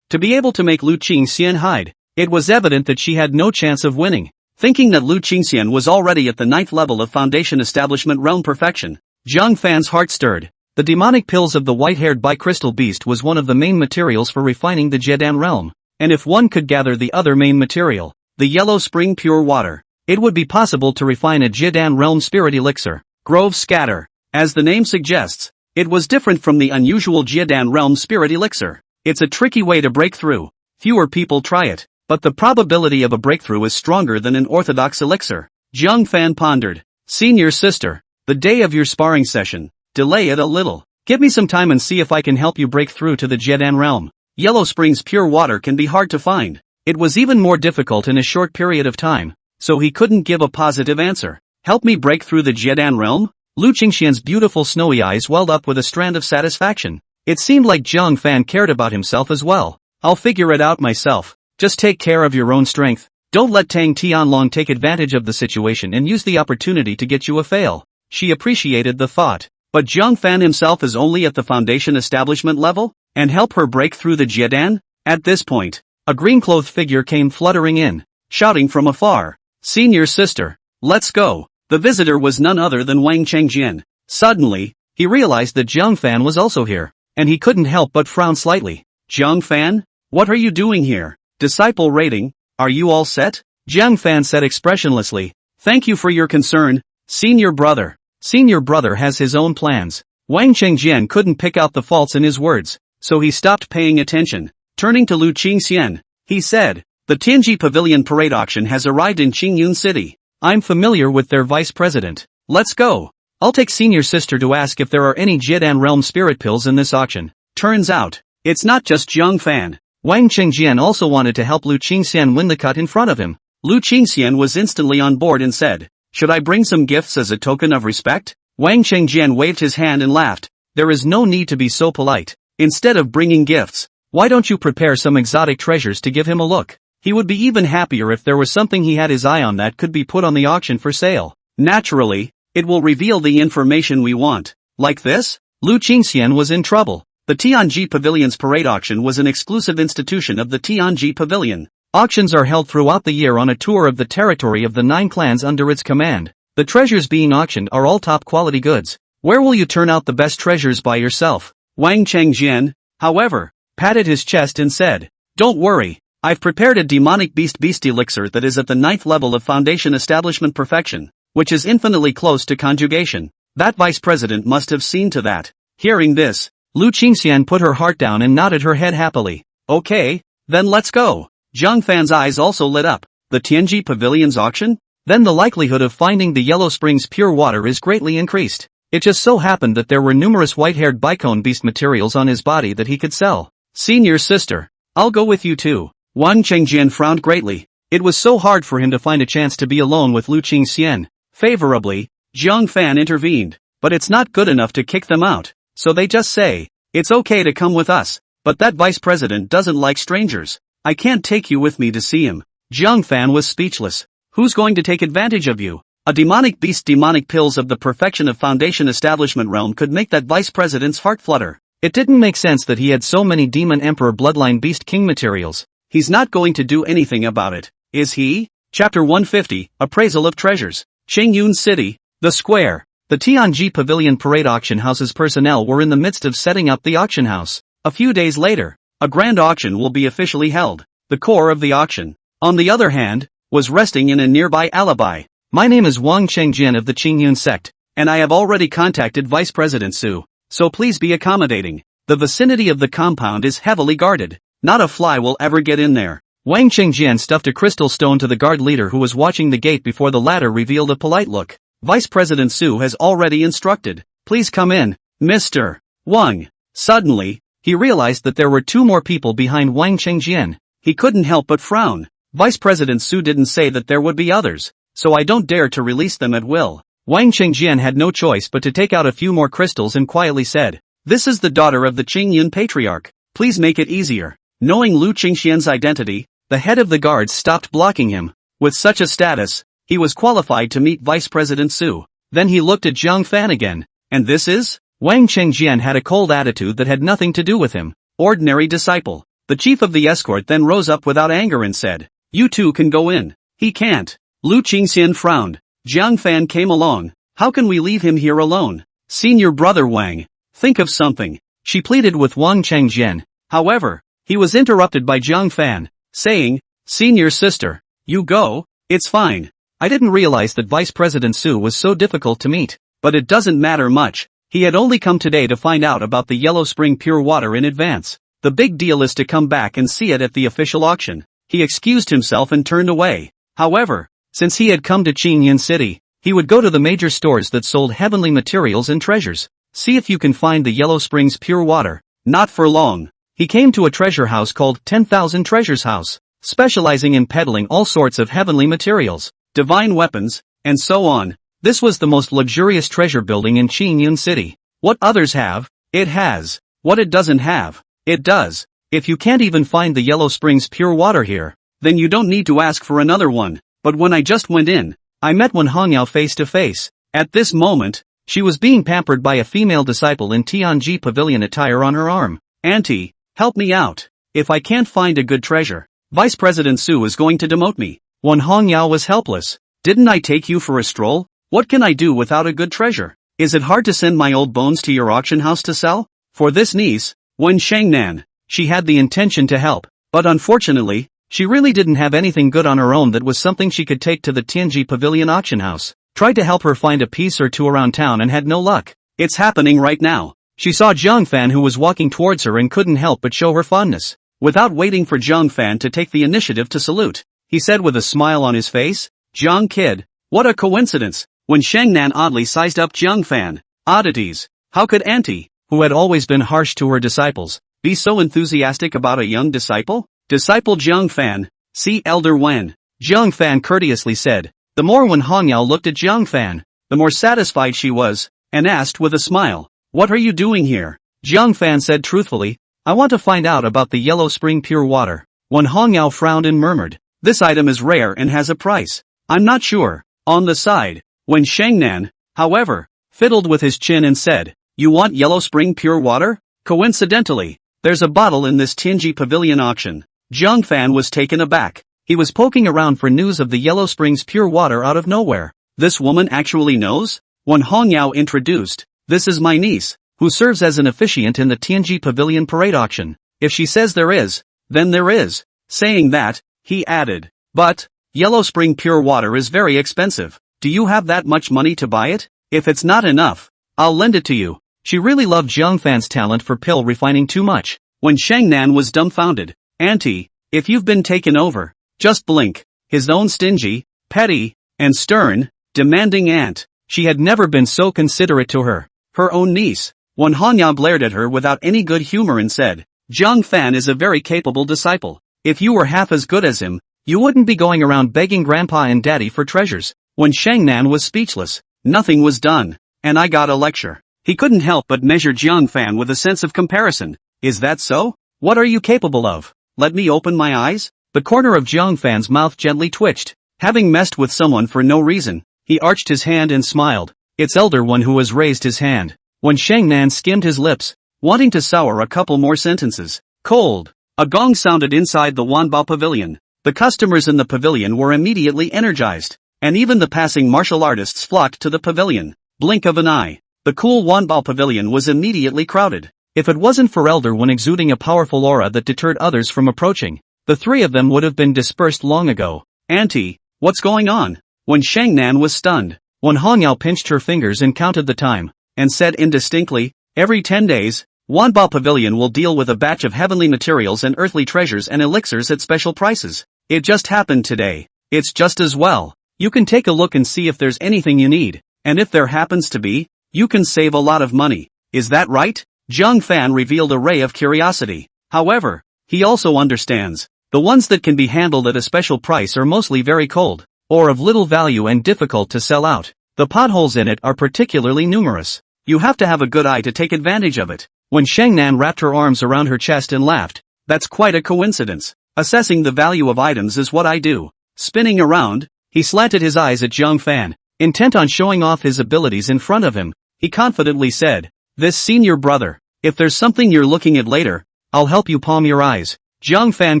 To be able to make Lu Qingxian hide. It was evident that she had no chance of winning. Thinking that Lu Qingxian was already at the 9th level of Foundation Establishment Realm Perfection, Jiang Fan's heart stirred. The demonic pills of the white-haired bicrystal beast was one of the main materials for refining the Jedan realm. And if one could gather the other main material, the Yellow Spring Pure Water. It would be possible to refine a Jidan Realm Spirit Elixir. Grove Scatter. As the name suggests, it was different from the unusual Jidan Realm Spirit Elixir. It's a tricky way to break through. Fewer people try it, but the probability of a breakthrough is stronger than an orthodox elixir. Jiang Fan pondered. Senior sister, the day of your sparring session, delay it a little. Give me some time and see if I can help you break through to the Jidan realm. Yellow Spring's pure water can be hard to find. It was even more difficult in a short period of time, so he couldn't give a positive answer. Help me break through the Jidan realm? Lu Qingxian's beautiful snowy eyes welled up with a strand of satisfaction. It seemed like Jiang Fan cared about himself as well. I'll figure it out myself. Just take care of your own strength. Don't let Tang Tianlong take advantage of the situation and use the opportunity to get you a fail. She appreciated the thought. But Jiang Fan himself is only at the foundation establishment level? And help her break through the Jidan? At this point, a green-clothed figure came fluttering in, shouting from afar. Senior sister, let's go. The visitor was none other than Wang Chengjian. Suddenly, he realized that Jiang Fan was also here, and he couldn't help but frown slightly. Jiang Fan? What are you doing here? Disciple rating, are you all set? Jiang Fan said expressionlessly. Thank you for your concern, senior brother. Senior brother has his own plans. Wang Chengjian couldn't pick out the faults in his words, so he stopped paying attention. Turning to Lu Qingxian, he said, the Tianji Pavilion Parade Auction has arrived in Qingyun City. I'm familiar with their vice president. Let's go. I'll take senior sister to ask if there are any Jidan Realm Spirit Pills in this auction. Turns out, it's not just Jiang Fan. Wang Chengjian also wanted to help Lu Qingxian win the cut in front of him. Lu Qingxian was instantly on board and said, should I bring some gifts as a token of respect? Wang Chengjian waved his hand and laughed. There is no need to be so polite. Instead of bringing gifts, why don't you prepare some exotic treasures to give him a look? He would be even happier if there was something he had his eye on that could be put on the auction for sale. Naturally, it will reveal the information we want. Like this? Lu Qingxian was in trouble. The Tianji Pavilion's parade auction was an exclusive institution of the Tianji Pavilion. Auctions are held throughout the year on a tour of the territory of the 9 clans under its command. The treasures being auctioned are all top quality goods. Where will you turn out the best treasures by yourself? Wang Chengjian, however, patted his chest and said, don't worry, I've prepared a demonic beast elixir that is at the 9th level of foundation establishment perfection, which is infinitely close to conjugation. That vice president must have seen to that. Hearing this, Lu Qingxian put her heart down and nodded her head happily. Okay, then let's go. Jiang Fan's eyes also lit up. The Tianji Pavilion's auction? Then the likelihood of finding the Yellow Springs pure water is greatly increased. It just so happened that there were numerous white-haired bicone beast materials on his body that he could sell. Senior sister, I'll go with you too. Wang Chengjian frowned greatly. It was so hard for him to find a chance to be alone with Lu Qingxian. Favorably, Jiang Fan intervened. But it's not good enough to kick them out. So they just say, it's okay to come with us. But that vice president doesn't like strangers. I can't take you with me to see him. Jiang Fan was speechless. Who's going to take advantage of you? A demonic beast demonic pills of the perfection of foundation establishment realm could make that vice president's heart flutter. It didn't make sense that he had so many demon emperor bloodline beast king materials. He's not going to do anything about it, is he? Chapter 150, Appraisal of Treasures. Qingyun City, the square. The Tianji Pavilion Parade Auction House's personnel were in the midst of setting up the auction house. A few days later, a grand auction will be officially held. The core of the auction, on the other hand, was resting in a nearby alibi. My name is Wang Chengjian of the Qingyun sect, and I have already contacted Vice President Su, so please be accommodating. The vicinity of the compound is heavily guarded. Not a fly will ever get in there. Wang Chengjian stuffed a crystal stone to the guard leader who was watching the gate before the latter revealed a polite look. Vice President Su has already instructed. Please come in, Mr. Wang. Suddenly, he realized that there were 2 more people behind Wang Chengjian. He couldn't help but frown. Vice President Su didn't say that there would be others, so I don't dare to release them at will. Wang Chengjian had no choice but to take out a few more crystals and quietly said, this is the daughter of the Qingyun patriarch. Please make it easier. Knowing Lu Qingxian's identity, the head of the guards stopped blocking him. With such a status, he was qualified to meet Vice President Su. Then he looked at Jiang Fan again. And this is? Wang Chengjian had a cold attitude that had nothing to do with him. Ordinary disciple. The chief of the escort then rose up without anger and said, you two can go in. He can't. Lu Qingxian frowned. Jiang Fan came along. How can we leave him here alone? Senior brother Wang, think of something. She pleaded with Wang Chengjian. However, he was interrupted by Jiang Fan, saying, senior sister, You go? It's fine. I didn't realize that Vice President Su was so difficult to meet, but it doesn't matter much. He had only come today to find out about the Yellow Spring Pure Water in advance. The big deal is to come back and see it at the official auction. He excused himself and turned away. However, since he had come to Qingyan City, he would go to the major stores that sold heavenly materials and treasures. See if you can find the Yellow Springs Pure Water. Not for long. He came to a treasure house called 10,000 Treasures House, specializing in peddling all sorts of heavenly materials, divine weapons, and so on. This was the most luxurious treasure building in Qingyan City. What others have, it has. What it doesn't have, it does. If you can't even find the Yellow Springs Pure Water here, then you don't need to ask for another one. But when I just went in, I met Wen Hongyao face to face. At this moment, she was being pampered by a female disciple in Tianji Pavilion attire on her arm. Auntie, help me out. If I can't find a good treasure, Vice President Su is going to demote me. Wen Hongyao was helpless. Didn't I take you for a stroll? What can I do without a good treasure? Is it hard to send my old bones to your auction house to sell? For this niece, Wen Shangnan, she had the intention to help, but unfortunately, she really didn't have anything good on her own that was something she could take to the Tianji Pavilion auction house. Tried to help her find a piece or two around town and had no luck. It's happening right now. She saw Zhang Fan who was walking towards her and couldn't help but show her fondness. Without waiting for Zhang Fan to take the initiative to salute, he said with a smile on his face, "Zhang kid, what a coincidence." When Shangnan oddly sized up Zhang Fan, oddities, how could Auntie, who had always been harsh to her disciples, be so enthusiastic about a young disciple? Disciple Zhang Fan, see Elder Wen. Zhang Fan courteously said. The more Wen Hongyao looked at Zhang Fan, the more satisfied she was, and asked with a smile, "What are you doing here?" Zhang Fan said truthfully, "I want to find out about the Yellow Spring Pure Water." Wen Hongyao frowned and murmured, "This item is rare and has a price. I'm not sure." On the side, Wen Shangnan, however, fiddled with his chin and said, "You want Yellow Spring Pure Water? Coincidentally, there's a bottle in this Tianji Pavilion auction." Zhang Fan was taken aback. He was poking around for news of the Yellow Springs Pure Water out of nowhere. This woman actually knows? Wen Hongyao introduced, "This is my niece, who serves as an officiant in the Tianji Pavilion parade auction. If she says there is, then there is." Saying that, he added, "But, Yellow Spring Pure Water is very expensive. Do you have that much money to buy it? If it's not enough, I'll lend it to you." She really loved Zhang Fan's talent for pill refining too much. When Shangnan was dumbfounded, "Auntie, if you've been taken over, just blink." His own stingy, petty, and stern, demanding aunt. She had never been so considerate to her. Her own niece. Wen Hongyao glared at her without any good humor and said, "Zhang Fan is a very capable disciple. If you were half as good as him, you wouldn't be going around begging grandpa and daddy for treasures." When Shangnan was speechless, nothing was done, and I got a lecture. He couldn't help but measure Zhang Fan with a sense of comparison. "Is that so? What are you capable of? Let me open my eyes?" The corner of Zhang Fan's mouth gently twitched. Having messed with someone for no reason, he arched his hand and smiled. It's Elder One who has raised his hand. When Shangnan skimmed his lips, wanting to sour a couple more sentences. Cold. A gong sounded inside the Wanbao Pavilion. The customers in the pavilion were immediately energized, and even the passing martial artists flocked to the pavilion. Blink of an eye. The cool Wanbao Pavilion was immediately crowded. If it wasn't for Elder One exuding a powerful aura that deterred others from approaching, the three of them would have been dispersed long ago. "Auntie, what's going on?" When Shangnan was stunned, Wen Hongyao pinched her fingers and counted the time, and said indistinctly, "Every 10 days, Wanbao Pavilion will deal with a batch of heavenly materials and earthly treasures and elixirs at special prices. It just happened today. It's just as well. You can take a look and see if there's anything you need, and if there happens to be, you can save a lot of money. Is that right?" Zhang Fan revealed a ray of curiosity. However, he also understands. The ones that can be handled at a special price are mostly very cold, or of little value and difficult to sell out. The potholes in it are particularly numerous. You have to have a good eye to take advantage of it. When Shangnan wrapped her arms around her chest and laughed, "That's quite a coincidence. Assessing the value of items is what I do." Spinning around, he slanted his eyes at Zhang Fan. Intent on showing off his abilities in front of him, he confidently said, "This senior brother, if there's something you're looking at later, I'll help you palm your eyes." Zhang Fan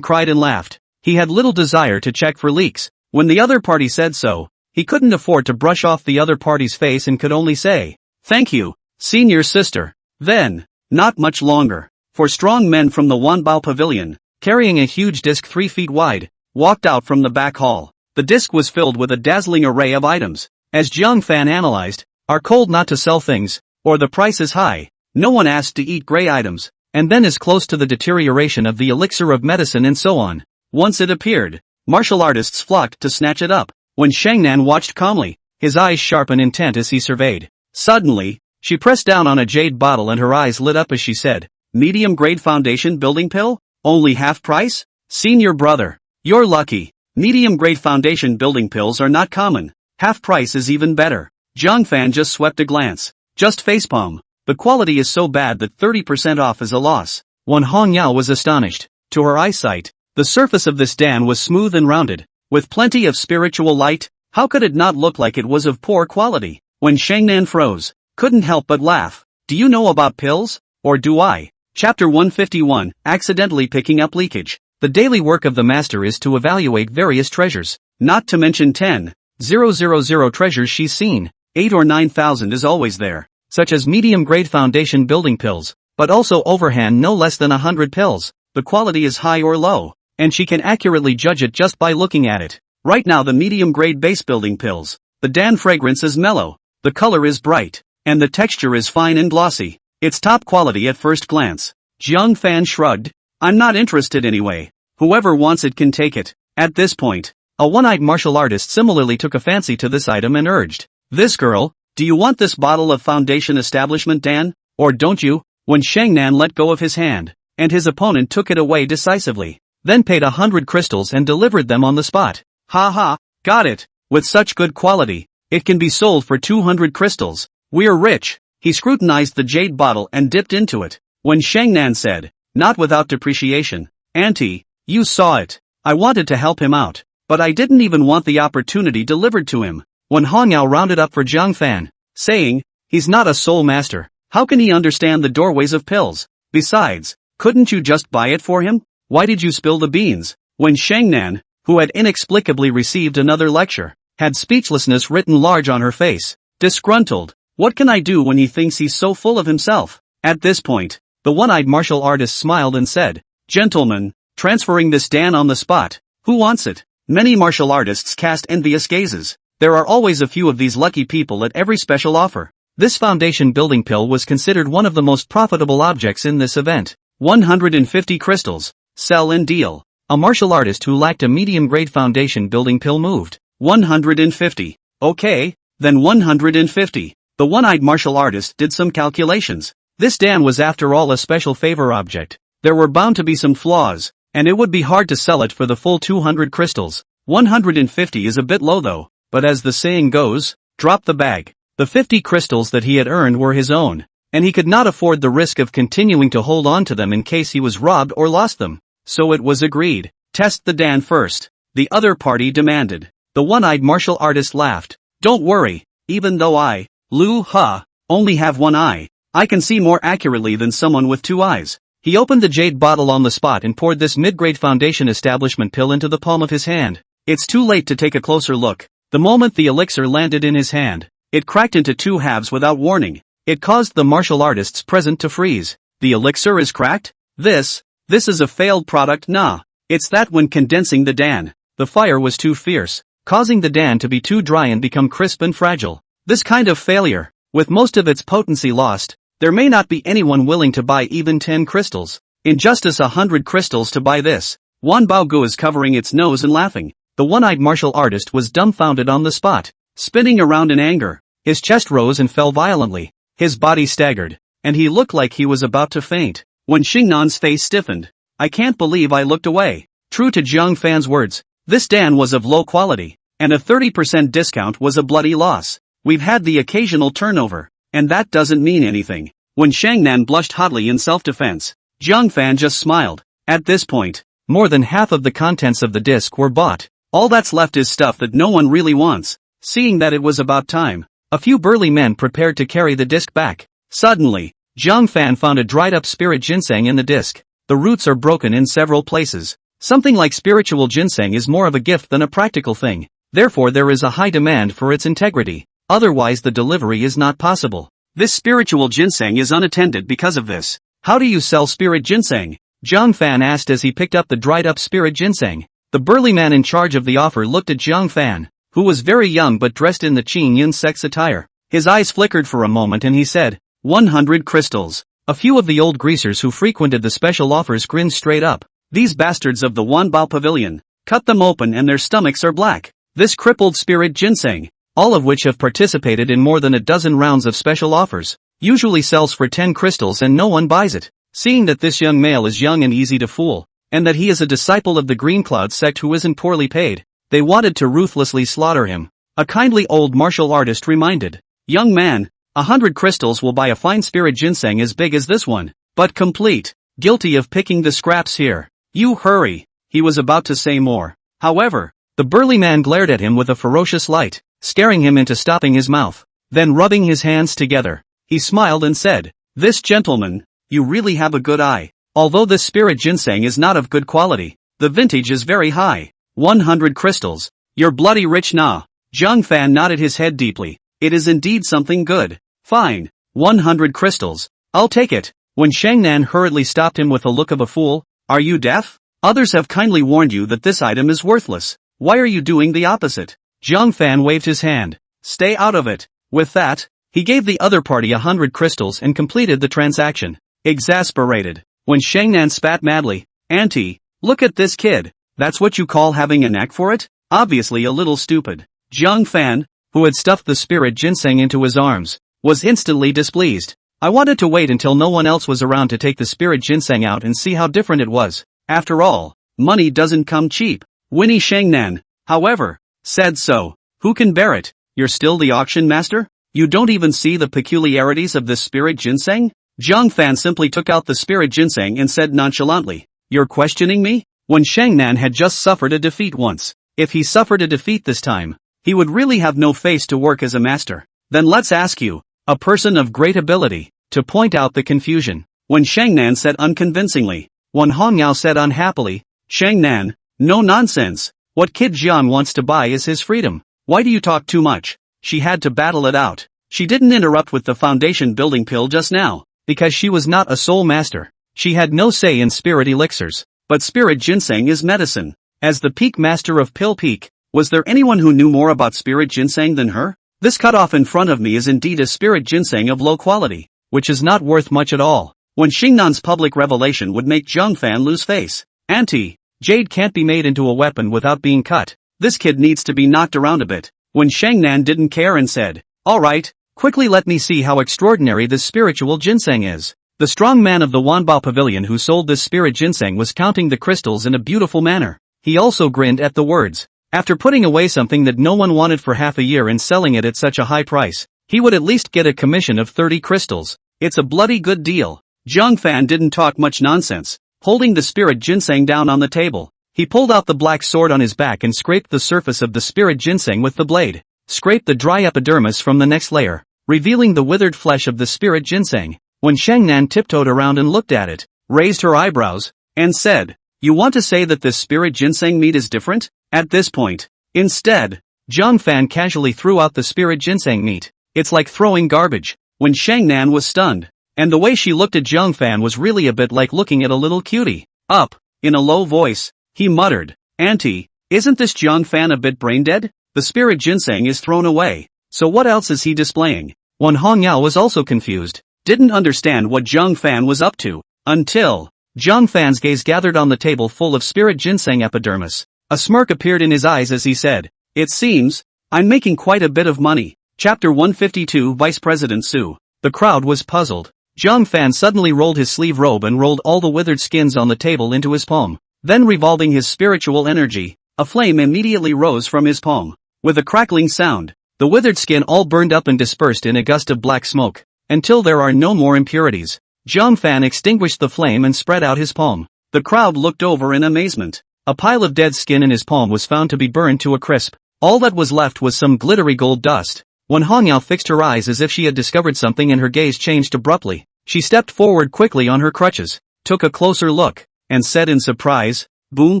cried and laughed. He had little desire to check for leaks. When the other party said so, he couldn't afford to brush off the other party's face and could only say, "Thank you, senior sister." Then, not much longer, for strong men from the Wanbao Pavilion, carrying a huge disc 3 feet wide, walked out from the back hall. The disc was filled with a dazzling array of items. As Jiang Fan analyzed, are cold not to sell things, or the price is high. No one asked to eat gray items, and then is close to the deterioration of the elixir of medicine and so on. Once it appeared, martial artists flocked to snatch it up. When Shangnan watched calmly, his eyes sharp and intent as he surveyed. Suddenly, she pressed down on a jade bottle and her eyes lit up as she said, medium-grade foundation building pill? Only half price? Senior brother, you're lucky. Medium-grade foundation building pills are not common. Half price is even better. Jiang Fan just swept a glance. Just facepalm. The quality is so bad that 30% off is a loss. Wan Hongyao was astonished. To her eyesight, the surface of this dan was smooth and rounded, with plenty of spiritual light. How could it not look like it was of poor quality? When Shangnan froze, couldn't help but laugh. Do you know about pills? Or do I? Chapter 151, Accidentally Picking Up Leakage. The daily work of the master is to evaluate various treasures, not to mention 10,000 treasures she's seen. 8 or 9,000 is always there, such as medium-grade foundation building pills, but also overhand no less than 100 pills. The quality is high or low, and she can accurately judge it just by looking at it. Right now the medium-grade base building pills, the dan fragrance is mellow, the color is bright, and the texture is fine and glossy. It's top quality at first glance. Jiang Fan shrugged. I'm not interested anyway. Whoever wants it can take it. At this point, a one-eyed martial artist similarly took a fancy to this item and urged, this girl, do you want this bottle of foundation establishment dan, or don't you? When Shangnan let go of his hand, and his opponent took it away decisively, then paid 100 crystals and delivered them on the spot. Ha ha, got it. With such good quality, it can be sold for 200 crystals. We're rich. He scrutinized the jade bottle and dipped into it. When Shangnan said, not without depreciation, Auntie, you saw it. I wanted to help him out, but I didn't even want the opportunity delivered to him. When Hongyao rounded up for Jiang Fan, saying, he's not a soul master, how can he understand the doorways of pills? Besides, couldn't you just buy it for him? Why did you spill the beans? When Shangnan, who had inexplicably received another lecture, had speechlessness written large on her face, disgruntled. What can I do when he thinks he's so full of himself? At this point, the one-eyed martial artist smiled and said, gentlemen, transferring this dan on the spot. Who wants it? Many martial artists cast envious gazes. There are always a few of these lucky people at every special offer. This foundation building pill was considered one of the most profitable objects in this event. 150 crystals. Sell and deal. A martial artist who lacked a medium-grade foundation building pill moved. 150. Okay, then 150. The one-eyed martial artist did some calculations. This dan was after all a special favor object. There were bound to be some flaws, and it would be hard to sell it for the full 200 crystals. 150 is a bit low though, but as the saying goes, drop the bag. The 50 crystals that he had earned were his own, and he could not afford the risk of continuing to hold on to them in case he was robbed or lost them. So it was agreed. Test the dan first, the other party demanded. The one-eyed martial artist laughed. Don't worry, even though I, Lu Ha, only have one eye, I can see more accurately than someone with two eyes. He opened the jade bottle on the spot and poured this mid-grade foundation establishment pill into the palm of his hand. It's too late to take a closer look. The moment the elixir landed in his hand, it cracked into two halves without warning. It caused the martial artists present to freeze. The elixir is cracked? This is a failed product. Nah. It's that when condensing the dan, the fire was too fierce, causing the dan to be too dry and become crisp and fragile. This kind of failure, with most of its potency lost, there may not be anyone willing to buy even 10 crystals. Injustice 100 crystals to buy this. Wan Baogu is covering its nose and laughing. The one-eyed martial artist was dumbfounded on the spot, spinning around in anger. His chest rose and fell violently. His body staggered, and he looked like he was about to faint. When Xingnan's face stiffened, I can't believe I looked away. True to Jiang Fan's words, this dan was of low quality, and a 30% discount was a bloody loss. We've had the occasional turnover, and that doesn't mean anything. When Shangnan blushed hotly in self-defense, Jiang Fan just smiled. At this point, more than half of the contents of the disc were bought. All that's left is stuff that no one really wants. Seeing that it was about time, a few burly men prepared to carry the disc back. Suddenly, Jiang Fan found a dried-up spirit ginseng in the disc. The roots are broken in several places. Something like spiritual ginseng is more of a gift than a practical thing. Therefore there is a high demand for its integrity. Otherwise the delivery is not possible. This spiritual ginseng is unattended because of this. How do you sell spirit ginseng? Jiang Fan asked as he picked up the dried-up spirit ginseng. The burly man in charge of the offer looked at Jiang Fan, who was very young but dressed in the Qin Yin sex attire. His eyes flickered for a moment and he said, 100 crystals. A few of the old greasers who frequented the special offers grinned straight up. These bastards of the Wanbao Pavilion. Cut them open and their stomachs are black. This crippled spirit ginseng, all of which have participated in more than a dozen rounds of special offers, usually sells for 10 crystals and no one buys it. Seeing that this young male is young and easy to fool, and that he is a disciple of the Green Cloud sect who isn't poorly paid, they wanted to ruthlessly slaughter him. A kindly old martial artist reminded, young man, 100 crystals will buy a fine spirit ginseng as big as this one, but complete. Guilty of picking the scraps here. You hurry. He was about to say more. However, the burly man glared at him with a ferocious light, scaring him into stopping his mouth. Then rubbing his hands together, he smiled and said, this gentleman, you really have a good eye. Although this spirit ginseng is not of good quality, the vintage is very high. 100 crystals. You're bloody rich now. Jiang Fan nodded his head deeply. It is indeed something good. Fine. 100 crystals. I'll take it. When Shangnan hurriedly stopped him with a look of a fool, are you deaf? Others have kindly warned you that this item is worthless. Why are you doing the opposite? Jiang Fan waved his hand. Stay out of it. With that, he gave the other party 100 crystals and completed the transaction. Exasperated, when Shangnan spat madly, Auntie, look at this kid. That's what you call having a knack for it? Obviously a little stupid. Jiang Fan, who had stuffed the spirit ginseng into his arms, was instantly displeased. I wanted to wait until no one else was around to take the spirit ginseng out and see how different it was. After all, money doesn't come cheap. Winnie Shangnan, however, said so. Who can bear it? You're still the auction master? You don't even see the peculiarities of this spirit ginseng? Jiang Fan simply took out the spirit ginseng and said nonchalantly, you're questioning me? When Shangnan had just suffered a defeat once, if he suffered a defeat this time, he would really have no face to work as a master. Then let's ask you, a person of great ability, to point out the confusion. When Shangnan said unconvincingly, when Hongyao said unhappily, Shangnan, no nonsense. What Kid Jian wants to buy is his freedom. Why do you talk too much? She had to battle it out. She didn't interrupt with the foundation building pill just now, because she was not a soul master. She had no say in spirit elixirs. But spirit ginseng is medicine. As the peak master of Pill Peak, was there anyone who knew more about spirit ginseng than her? This cutoff in front of me is indeed a spirit ginseng of low quality, which is not worth much at all. When Xingnan's public revelation would make Jiang Fan lose face. Auntie, jade can't be made into a weapon without being cut. This kid needs to be knocked around a bit. When Shangnan didn't care and said, alright, quickly let me see how extraordinary this spiritual ginseng is. The strong man of the Wanbao Pavilion who sold this spirit ginseng was counting the crystals in a beautiful manner. He also grinned at the words. After putting away something that no one wanted for half a year and selling it at such a high price, he would at least get a commission of 30 crystals. It's a bloody good deal. Jiang Fan didn't talk much nonsense. Holding the spirit ginseng down on the table, he pulled out the black sword on his back and scraped the surface of the spirit ginseng with the blade. Scraped the dry epidermis from the next layer, revealing the withered flesh of the spirit ginseng. When Shangnan tiptoed around and looked at it, raised her eyebrows, and said, you want to say that this spirit ginseng meat is different? At this point, instead, Jiang Fan casually threw out the spirit ginseng meat. It's like throwing garbage. When Shangnan was stunned, and the way she looked at Jiang Fan was really a bit like looking at a little cutie. Up, in a low voice, he muttered, Auntie, isn't this Jiang Fan a bit brain dead? The spirit ginseng is thrown away, so what else is he displaying? Wan Hongyao was also confused. Didn't understand what Jiang Fan was up to, until Jiang Fan's gaze gathered on the table full of spirit ginseng epidermis. A smirk appeared in his eyes as he said, it seems, I'm making quite a bit of money. Chapter 152 Vice President Su. The crowd was puzzled. Jiang Fan suddenly rolled his sleeve robe and rolled all the withered skins on the table into his palm. Then revolving his spiritual energy, a flame immediately rose from his palm. With a crackling sound, the withered skin all burned up and dispersed in a gust of black smoke. Until there are no more impurities. Jiang Fan extinguished the flame and spread out his palm. The crowd looked over in amazement. A pile of dead skin in his palm was found to be burned to a crisp. All that was left was some glittery gold dust. When Hongyao fixed her eyes as if she had discovered something and her gaze changed abruptly, she stepped forward quickly on her crutches, took a closer look, and said in surprise, Boom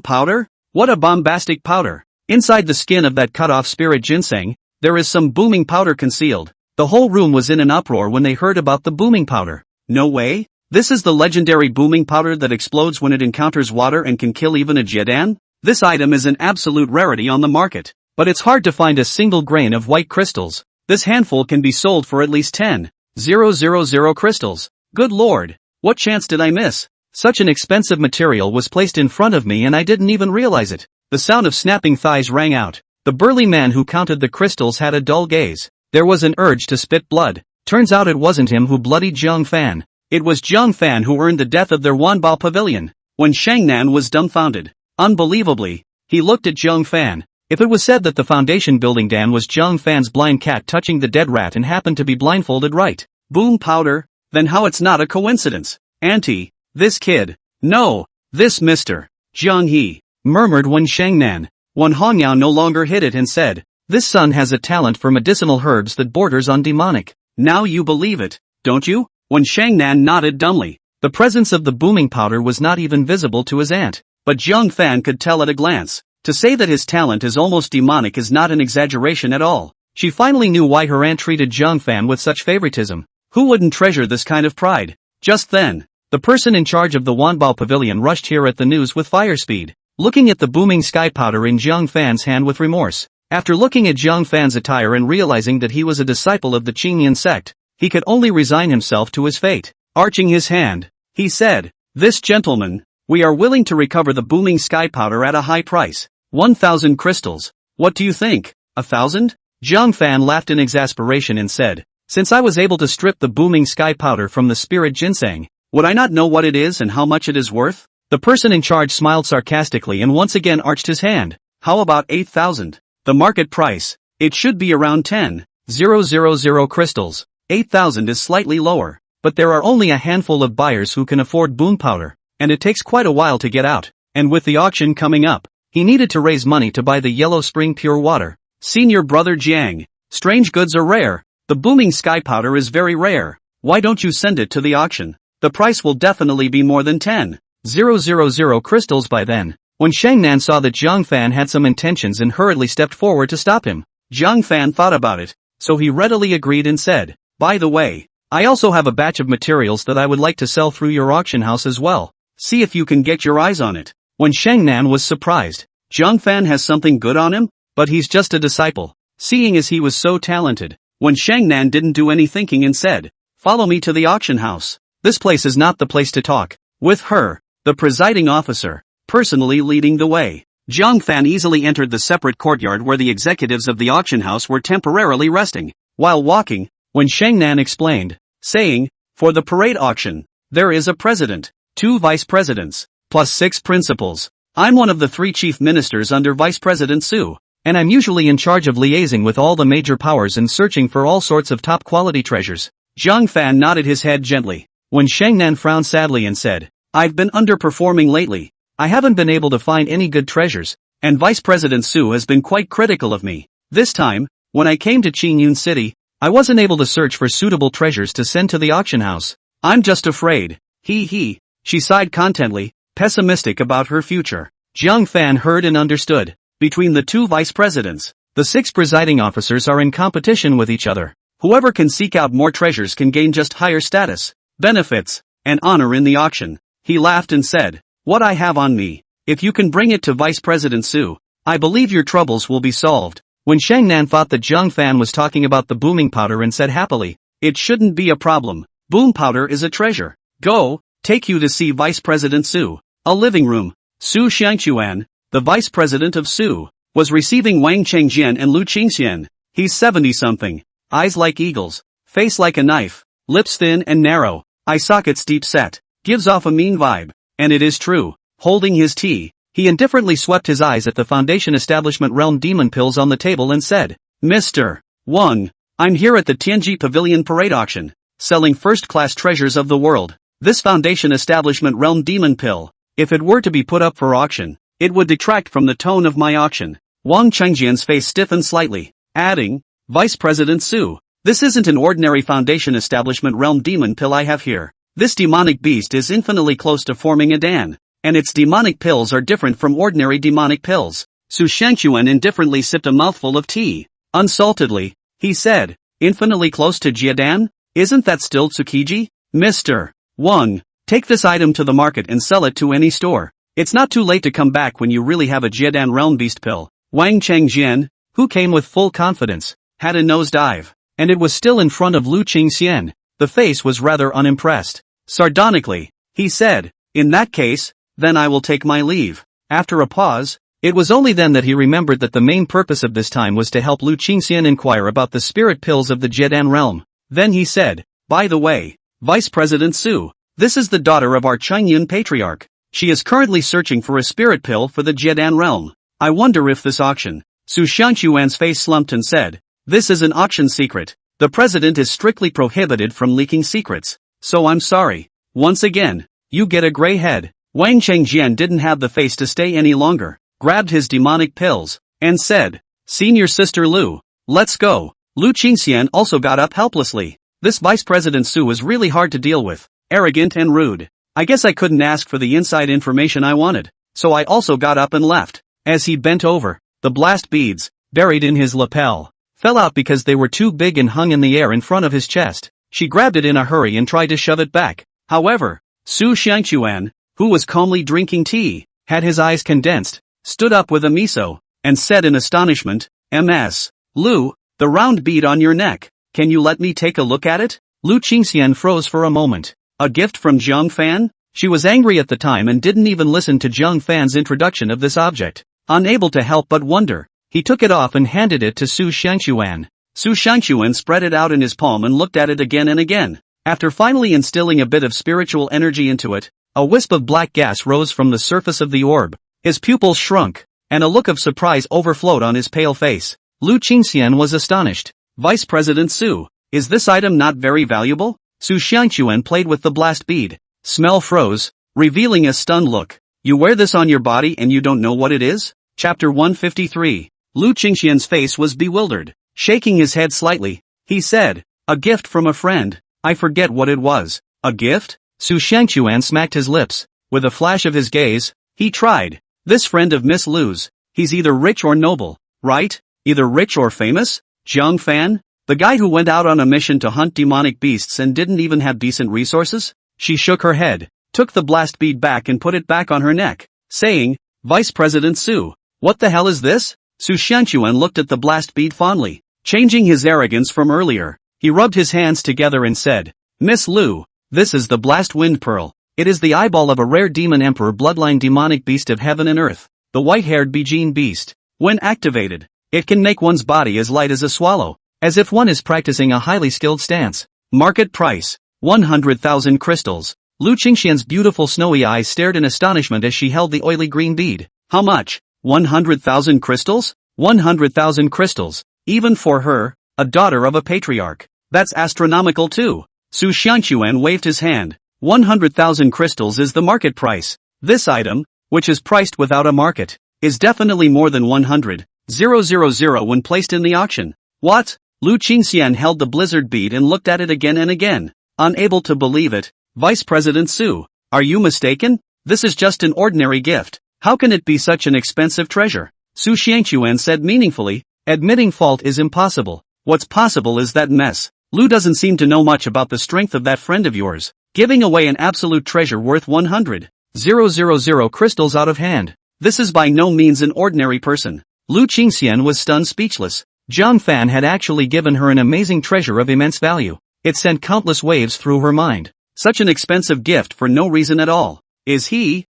powder? What a bombastic powder! Inside the skin of that cut-off spirit ginseng, there is some booming powder concealed. The whole room was in an uproar when they heard about the booming powder. No way? This is the legendary booming powder that explodes when it encounters water and can kill even a Jiedan? This item is an absolute rarity on the market, but it's hard to find a single grain of white crystals. This handful can be sold for at least 10,000 crystals. Good lord, what chance did I miss? Such an expensive material was placed in front of me and I didn't even realize it. The sound of snapping thighs rang out. The burly man who counted the crystals had a dull gaze. There was an urge to spit blood. Turns out it wasn't him who bloodied Jiang Fan. It was Jiang Fan who earned the death of their Wanbao pavilion. When Shangnan was dumbfounded. Unbelievably, he looked at Jiang Fan. If it was said that the foundation building Dan was Jiang Fan's blind cat touching the dead rat and happened to be blindfolded right. Boom powder, then how it's not a coincidence. Auntie, this kid. No, this Mr. Jiang He, murmured Wen Shangnan. Wen Hongyao no longer hid it and said, this son has a talent for medicinal herbs that borders on demonic. Now you believe it, don't you? Wen Shangnan nodded dumbly. The presence of the booming powder was not even visible to his aunt, but Jiang Fan could tell at a glance. To say that his talent is almost demonic is not an exaggeration at all. She finally knew why her aunt treated Jiang Fan with such favoritism. Who wouldn't treasure this kind of pride? Just then, the person in charge of the Wanbao pavilion rushed here at the news with fire speed, looking at the booming sky powder in Jiang Fan's hand with remorse. After looking at Jiang Fan's attire and realizing that he was a disciple of the Qingyan sect, he could only resign himself to his fate. Arching his hand, he said, this gentleman, we are willing to recover the booming sky powder at a high price. 1,000 crystals. What do you think? 1,000? Jiang Fan laughed in exasperation and said, since I was able to strip the booming sky powder from the spirit ginseng, would I not know what it is and how much it is worth? The person in charge smiled sarcastically and once again arched his hand. How about 8,000? The market price. It should be around 10,000 crystals. 8,000 is slightly lower, but there are only a handful of buyers who can afford boom powder, and it takes quite a while to get out, and with the auction coming up, he needed to raise money to buy the Yellow Spring pure water. Senior brother Jiang, strange goods are rare. The booming sky powder is very rare. Why don't you send it to the auction? The price will definitely be more than 10,000 crystals by then. When Shangnan saw that Jiang Fan had some intentions and hurriedly stepped forward to stop him, Jiang Fan thought about it, so he readily agreed and said, by the way, I also have a batch of materials that I would like to sell through your auction house as well. See if you can get your eyes on it. When Shangnan was surprised, Jiang Fan has something good on him? But he's just a disciple. Seeing as he was so talented, when Shangnan didn't do any thinking and said, follow me to the auction house. This place is not the place to talk. With her, the presiding officer, personally leading the way, Jiang Fan easily entered the separate courtyard where the executives of the auction house were temporarily resting. While walking, when Shangnan explained, saying, for the parade auction, there is a president, 2 vice presidents, plus 6 principals. I'm one of the 3 chief ministers under Vice President Su, and I'm usually in charge of liaising with all the major powers and searching for all sorts of top-quality treasures. Jiang Fan nodded his head gently, when Shangnan frowned sadly and said, I've been underperforming lately. I haven't been able to find any good treasures, and Vice President Su has been quite critical of me. This time, when I came to Qingyun City, I wasn't able to search for suitable treasures to send to the auction house. I'm just afraid. He. She sighed contentedly, pessimistic about her future. Jiang Fan heard and understood. Between the 2 vice presidents, the 6 presiding officers are in competition with each other. Whoever can seek out more treasures can gain just higher status, benefits, and honor in the auction. He laughed and said, what I have on me, if you can bring it to Vice President Su, I believe your troubles will be solved. When Shangnan thought that Jiang Fan was talking about the booming powder and said happily, it shouldn't be a problem. Boom powder is a treasure. Go, take you to see Vice President Su. A living room. Su Xiangquan, the vice president of Su, was receiving Wang Chengjian and Lu Qingxian. He's 70-something. Eyes like eagles, face like a knife, lips thin and narrow, eye sockets deep set. Gives off a mean vibe. And it is true. Holding his tea, he indifferently swept his eyes at the Foundation Establishment Realm Demon Pills on the table and said, Mr. Wang, I'm here at the Tianji Pavilion Parade Auction, selling first-class treasures of the world. This Foundation Establishment Realm Demon Pill, if it were to be put up for auction, it would detract from the tone of my auction. Wang Chengjian's face stiffened slightly, adding, Vice President Su, this isn't an ordinary Foundation Establishment Realm Demon Pill I have here. This demonic beast is infinitely close to forming a Dan, and its demonic pills are different from ordinary demonic pills. Su Shangquan indifferently sipped a mouthful of tea. Unsaltedly, he said, infinitely close to Jiadan? Isn't that still Tsukiji? Mr. Wang, take this item to the market and sell it to any store. It's not too late to come back when you really have a Jiedan realm beast pill. Wang Chengjian, who came with full confidence, had a nosedive. And it was still in front of Lu Qingxian. The face was rather unimpressed. Sardonically, he said, "In that case, then I will take my leave." After a pause, it was only then that he remembered that the main purpose of this time was to help Lu Qingxian inquire about the spirit pills of the Jiedan realm. Then he said, "By the way, Vice President Su, this is the daughter of our Chingyun patriarch. She is currently searching for a spirit pill for the Jiedan realm. I wonder if this auction." Su Xiangquan's face slumped and said, "This is an auction secret. The president is strictly prohibited from leaking secrets. So I'm sorry. Once again, you get a gray head." Wang Chengjian didn't have the face to stay any longer, grabbed his demonic pills, and said, "Senior Sister Lu, let's go." Lu Qingxian also got up helplessly. This Vice President Su was really hard to deal with, arrogant and rude. I guess I couldn't ask for the inside information I wanted, so I also got up and left. As he bent over, the blast beads, buried in his lapel, fell out because they were too big and hung in the air in front of his chest. She grabbed it in a hurry and tried to shove it back. However, Su Xiangquan, who was calmly drinking tea, had his eyes condensed, stood up with a miso, and said in astonishment, "Ms. Lu, the round bead on your neck, can you let me take a look at it?" Lu Qingxian froze for a moment. A gift from Zhang Fan? She was angry at the time and didn't even listen to Zhang Fan's introduction of this object. Unable to help but wonder, he took it off and handed it to Su Xiangquan. Su Xiangquan spread it out in his palm and looked at it again and again. After finally instilling a bit of spiritual energy into it, a wisp of black gas rose from the surface of the orb. His pupils shrunk, and a look of surprise overflowed on his pale face. Lu Qingxian was astonished. "Vice President Su, is this item not very valuable?" Su Xiangquan played with the blast bead. Smell froze, revealing a stunned look. "You wear this on your body and you don't know what it is?" Chapter 153. Lu Qingxian's face was bewildered. Shaking his head slightly, he said, "A gift from a friend. I forget what it was." "A gift?" Su Xiangquan smacked his lips. With a flash of his gaze, he tried. "This friend of Miss Lu's, he's either rich or noble, right? Either rich or famous? Zhang Fan? The guy who went out on a mission to hunt demonic beasts and didn't even have decent resources?" She shook her head, took the blast bead back and put it back on her neck, saying, "Vice President Su, what the hell is this?" Su Xiangquan looked at the blast bead fondly. Changing his arrogance from earlier, he rubbed his hands together and said, "Miss Lu, this is the blast wind pearl. It is the eyeball of a rare demon emperor bloodline demonic beast of heaven and earth, the white-haired Bijin beast. When activated, it can make one's body as light as a swallow, as if one is practicing a highly skilled stance. Market price, 100,000 crystals." Lu Qingxian's beautiful snowy eyes stared in astonishment as she held the oily green bead. "How much? 100,000 crystals? 100,000 crystals, even for her, a daughter of a patriarch. That's astronomical too." Su Xiangquan waved his hand. 100,000 crystals is the market price. This item, which is priced without a market, is definitely more than 100,000 when placed in the auction. "What?" Lu Qingxian held the blizzard bead and looked at it again and again, unable to believe it. "Vice President Su, are you mistaken? This is just an ordinary gift. How can it be such an expensive treasure?" Su Xiangquan said meaningfully, "Admitting fault is impossible. What's possible is that Mess Lu doesn't seem to know much about the strength of that friend of yours, giving away an absolute treasure worth 100,000 crystals out of hand. This is by no means an ordinary person." Lu Qingxian was stunned speechless. Zhang Fan had actually given her an amazing treasure of immense value. It sent countless waves through her mind. Such an expensive gift for no reason at all. Is he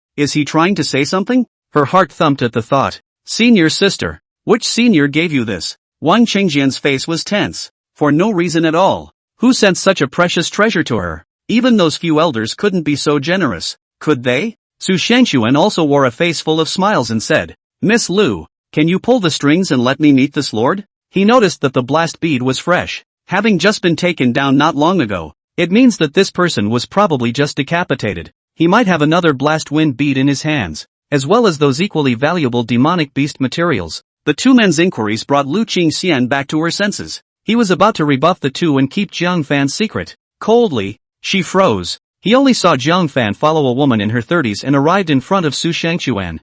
trying to say something? Her heart thumped at the thought. "Senior sister, which senior gave you this?" Wang Chengjian's face was tense. For no reason at all. Who sent such a precious treasure to her? Even those few elders couldn't be so generous, could they? Su Xiangquan also wore a face full of smiles and said, "Miss Lu, can you pull the strings and let me meet this lord?" He noticed that the blast bead was fresh, having just been taken down not long ago. It means that this person was probably just decapitated. He might have another blast wind bead in his hands, as well as those equally valuable demonic beast materials. The two men's inquiries brought Lu Qingxian back to her senses. He was about to rebuff the two and keep Zhang Fan's secret. Coldly, she froze. He only saw Zhang Fan follow a woman in her 30s and arrived in front of Su Xiangquan.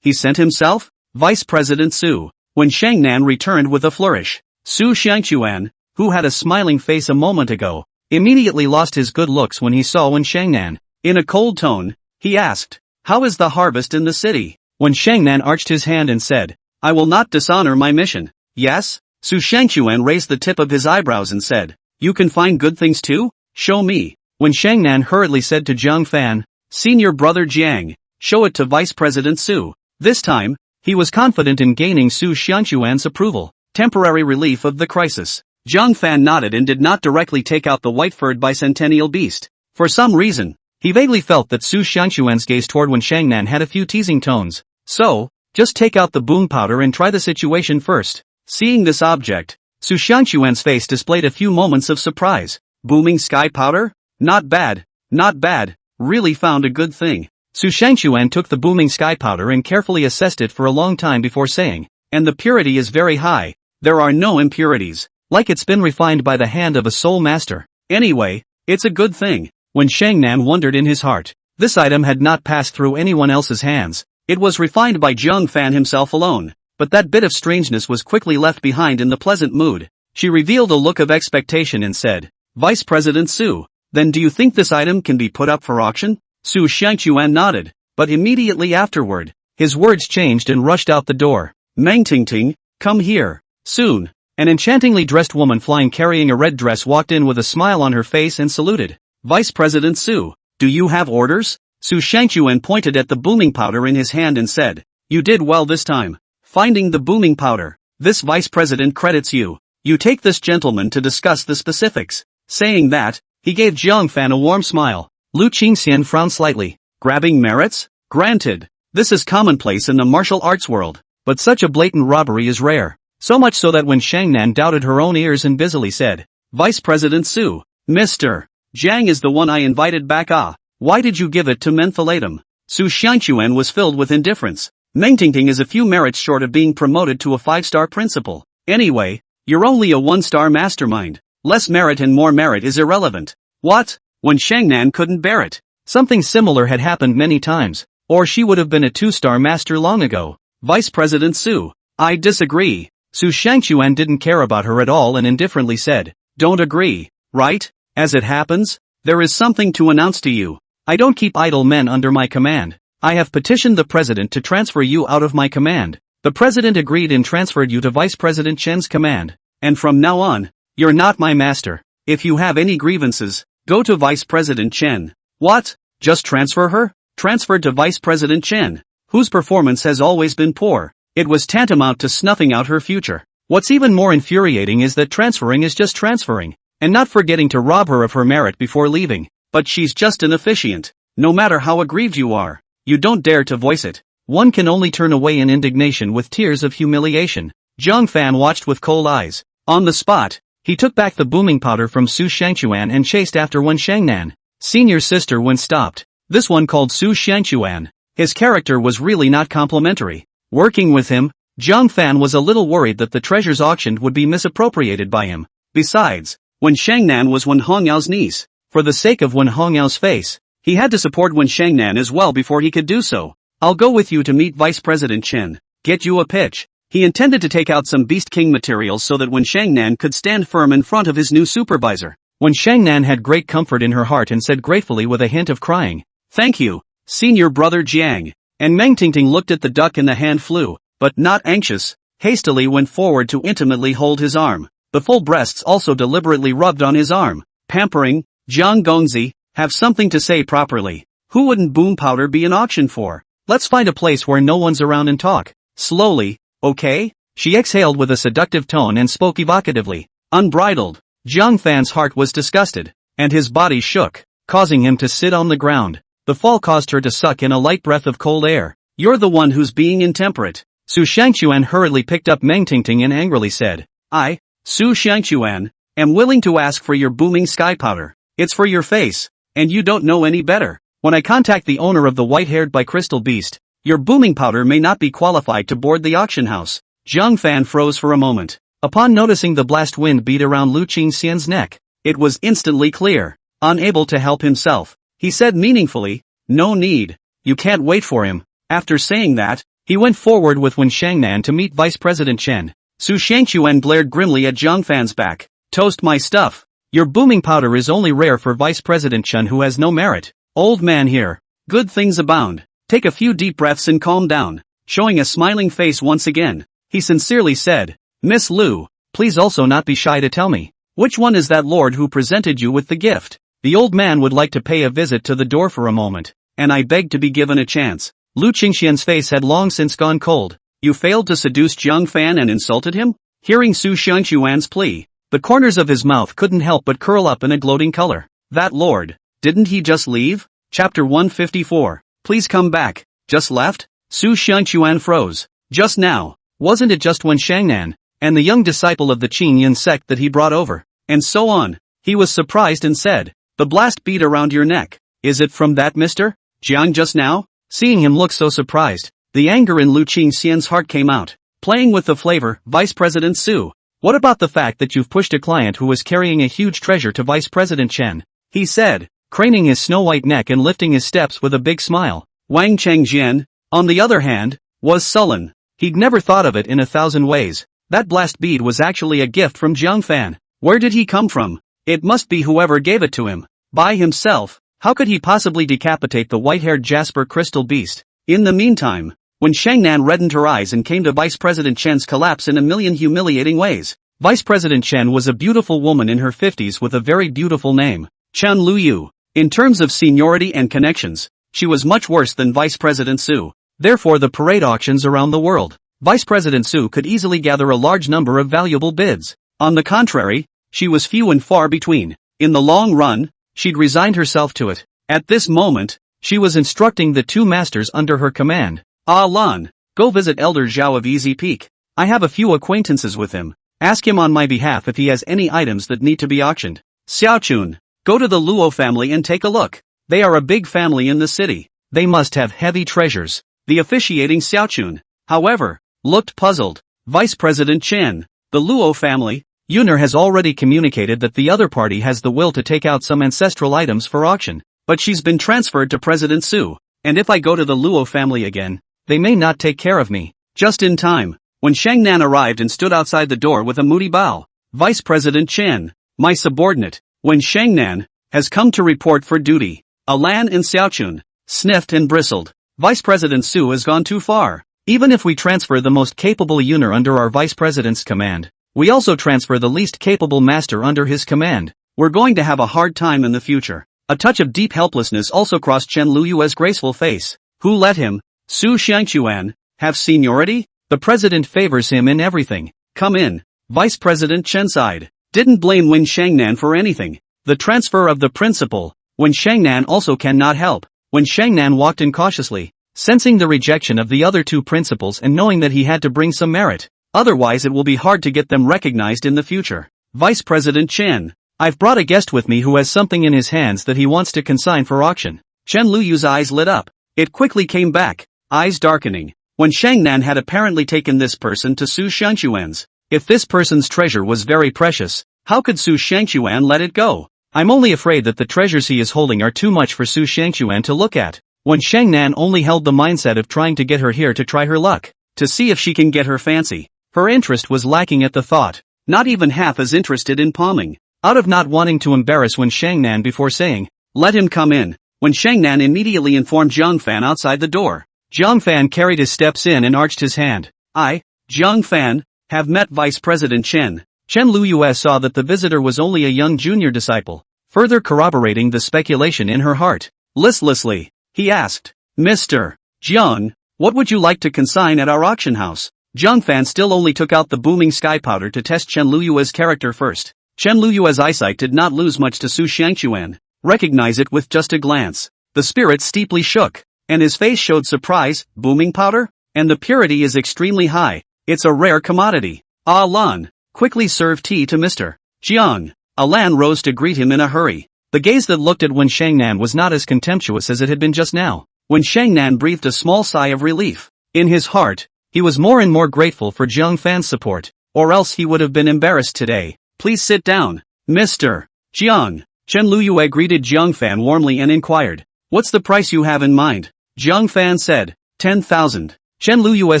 He sent himself? Vice President Su. When Shang Nan returned with a flourish, Su Xiangquan, who had a smiling face a moment ago, immediately lost his good looks when he saw Wen Shangnan. In a cold tone, he asked, How is the harvest in the city? Wen Shangnan arched his hand and said, I will not dishonor my mission. Yes? Su Shangchuan raised the tip of his eyebrows and said, you can find good things too? Show me. Wen Shangnan hurriedly said to Jiang Fan, Senior brother Jiang, show it to Vice President Su. This time, he was confident in gaining Su Shangchuan's approval. Temporary relief of the crisis. Jiang Fan nodded and did not directly take out the white-furred bicentennial beast. For some reason, he vaguely felt that Su Shangchuan's gaze toward Wen Shangnan had a few teasing tones. So, just take out the boom powder and try the situation first. Seeing this object, Su Shangchuan's face displayed a few moments of surprise. Booming sky powder? Not bad, not bad, really found a good thing. Su Shangchuan took the booming sky powder and carefully assessed it for a long time before saying, and the purity is very high. There are no impurities, like it's been refined by the hand of a soul master. Anyway, it's a good thing. When Shangnan wondered in his heart, this item had not passed through anyone else's hands. It was refined by Jiang Fan himself alone. But that bit of strangeness was quickly left behind in the pleasant mood. She revealed a look of expectation and said, Vice President Su, then do you think this item can be put up for auction? Su Shangchuan nodded, but immediately afterward, his words changed and rushed out the door. Meng Tingting, come here. Soon, an enchantingly dressed woman flying carrying a red dress walked in with a smile on her face and saluted. Vice President Su, do you have orders? Su Shangchuan pointed at the booming powder in his hand and said, you did well this time. Finding the booming powder. This vice president credits you. You take this gentleman to discuss the specifics. Saying that, he gave Jiang Fan a warm smile. Lu Qingxian frowned slightly. Grabbing merits? Granted. This is commonplace in the martial arts world. But such a blatant robbery is rare. So much so that when Shangnan doubted her own ears and busily said, Vice President Su, Mr. Jiang is the one I invited back. Why did you give it to mentholatum? Su Shangchuan was filled with indifference. Meng Tingting is a few merits short of being promoted to a 5-star principal. Anyway, you're only a 1-star mastermind. Less merit and more merit is irrelevant. What? When Shangnan couldn't bear it. Something similar had happened many times, or she would have been a 2-star master long ago. Vice President Su, I disagree. Su Shangchuan didn't care about her at all and indifferently said, don't agree, right? As it happens, there is something to announce to you. I don't keep idle men under my command. I have petitioned the president to transfer you out of my command. The president agreed and transferred you to Vice President Chen's command. And from now on, you're not my master. If you have any grievances, go to Vice President Chen. What? Just transfer her? Transferred to Vice President Chen, whose performance has always been poor. It was tantamount to snuffing out her future. What's even more infuriating is that transferring is just transferring, and not forgetting to rob her of her merit before leaving. But she's just an officiant. No matter how aggrieved you are, you don't dare to voice it. One can only turn away in indignation with tears of humiliation. Jiang Fan watched with cold eyes. On the spot, he took back the booming powder from Su Shangchuan and chased after Wen Shangnan. Senior sister when stopped. This one called Su Shangchuan. His character was really not complimentary. Working with him, Jiang Fan was a little worried that the treasures auctioned would be misappropriated by him. Besides, Wen Shangnan was Wen Hongyao's niece. For the sake of Wen Hongyao's face, he had to support Wen Shangnan as well before he could do so. I'll go with you to meet Vice President Chen. Get you a pitch. He intended to take out some Beast King materials so that Wen Shangnan could stand firm in front of his new supervisor. Wen Shangnan had great comfort in her heart and said gratefully with a hint of crying, Thank you, Senior Brother Jiang. And Meng Tingting looked at the duck and the hand flew, but not anxious, hastily went forward to intimately hold his arm. The full breasts also deliberately rubbed on his arm. Pampering, Jiang Gongzi, have something to say properly. Who wouldn't boom powder be an auction for? Let's find a place where no one's around and talk. Slowly, okay? She exhaled with a seductive tone and spoke evocatively. Unbridled. Jiang Fan's heart was disgusted, and his body shook, causing him to sit on the ground. The fall caused her to suck in a light breath of cold air. You're the one who's being intemperate. Su Shangchuan hurriedly picked up Meng Tingting and angrily said, I, Su Shangchuan, am willing to ask for your booming sky powder. It's for your face, and you don't know any better. When I contact the owner of the white-haired bicrystal beast, your booming powder may not be qualified to board the auction house. Jiang Fan froze for a moment. Upon noticing the blast wind beat around Lu Qingxian's neck, it was instantly clear. Unable to help himself, he said meaningfully, no need. You can't wait for him. After saying that, he went forward with Wen Shangnan to meet Vice President Chen. Su Shangchuan glared grimly at Jiang Fan's back. Toast my stuff. Your booming powder is only rare for Vice President Chen who has no merit. Old man here. Good things abound. Take a few deep breaths and calm down. Showing a smiling face once again, he sincerely said, Miss Lu, please also not be shy to tell me. Which one is that lord who presented you with the gift? The old man would like to pay a visit to the door for a moment, and I begged to be given a chance. Lu Qingxian's face had long since gone cold. You failed to seduce Jiang Fan and insulted him? Hearing Su Xiangquan's plea, the corners of his mouth couldn't help but curl up in a gloating color. That lord, didn't he just leave? Chapter 154. Please come back. Just left? Su Xiangquan froze. Just now. Wasn't it just when Shangnan, and the young disciple of the Qin Yin sect that he brought over, and so on? He was surprised and said, the blast bead around your neck. Is it from that Mr. Jiang just now? Seeing him look so surprised, the anger in Lu Qingxian's heart came out. Playing with the flavor, Vice President Su. What about the fact that you've pushed a client who was carrying a huge treasure to Vice President Chen? He said, craning his snow-white neck and lifting his steps with a big smile. Wang Chengjian, on the other hand, was sullen. He'd never thought of it in 1,000 ways. That blast bead was actually a gift from Jiang Fan. Where did he come from? It must be whoever gave it to him. By himself. How could he possibly decapitate the white-haired Jasper crystal beast? In the meantime, when Shangnan reddened her eyes and came to Vice President Chen's collapse in a million humiliating ways. Vice President Chen was a beautiful woman in her 50s with a very beautiful name, Chen Luyu. In terms of seniority and connections, she was much worse than Vice President Su. Therefore the parade auctions around the world, Vice President Su could easily gather a large number of valuable bids. On the contrary, she was few and far between. In the long run, she'd resigned herself to it. At this moment, she was instructing the two masters under her command. Ah Lan, go visit Elder Zhao of Easy Peak. I have a few acquaintances with him. Ask him on my behalf if he has any items that need to be auctioned. Xiaochun, go to the Luo family and take a look. They are a big family in the city. They must have heavy treasures. The officiating Xiaochun, however, looked puzzled. Vice President Chen, the Luo family, Yuner has already communicated that the other party has the will to take out some ancestral items for auction, but she's been transferred to President Su, and if I go to the Luo family again, they may not take care of me. Just in time, when Shangnan arrived and stood outside the door with a moody bow. Vice President Chen, my subordinate, when Shangnan has come to report for duty. Alan and Xiaochun sniffed and bristled. Vice President Su has gone too far. Even if we transfer the most capable Yuner under our Vice President's command, we also transfer the least capable master under his command. We're going to have a hard time in the future. A touch of deep helplessness also crossed Chen Luyue's graceful face. Who let him, Su Xiangquan, have seniority? The president favors him in everything. Come in. Vice President Chen sighed. Didn't blame Wen Shangnan for anything. The transfer of the principal, Wen Shangnan also cannot help. When Shangnan walked in cautiously, sensing the rejection of the other two principals and knowing that he had to bring some merit. Otherwise it will be hard to get them recognized in the future. Vice President Chen, I've brought a guest with me who has something in his hands that he wants to consign for auction. Chen Luyu's eyes lit up. It quickly came back, eyes darkening. When Shangnan had apparently taken this person to Su Xiangquan's. If this person's treasure was very precious, how could Su Xiangquan let it go? I'm only afraid that the treasures he is holding are too much for Su Xiangquan to look at. When Shangnan only held the mindset of trying to get her here to try her luck, to see if she can get her fancy. Her interest was lacking at the thought, not even half as interested in palming. Out of not wanting to embarrass Wen Shangnan before saying, let him come in, Wen Shangnan immediately informed Jiang Fan outside the door. Jiang Fan carried his steps in and arched his hand. I, Jiang Fan, have met Vice President Chen. Chen Luyue saw that the visitor was only a young junior disciple, further corroborating the speculation in her heart. Listlessly, he asked, Mr. Jiang, what would you like to consign at our auction house? Jiang Fan still only took out the booming sky powder to test Chen Luyue's character first. Chen Luyue's eyesight did not lose much to Su Xiangquan. Recognize it with just a glance. The spirit steeply shook, and his face showed surprise. Booming powder? And the purity is extremely high. It's a rare commodity. Ah Lan, quickly serve tea to Mr. Jiang. Alan rose to greet him in a hurry. The gaze that looked at Wen Shangnan was not as contemptuous as it had been just now. Wen Shangnan breathed a small sigh of relief. In his heart, he was more and more grateful for Jiang Fan's support, or else he would have been embarrassed today. Please sit down, Mr. Jiang. Chen Luyue greeted Jiang Fan warmly and inquired, what's the price you have in mind? Jiang Fan said, 10,000. Chen Luyue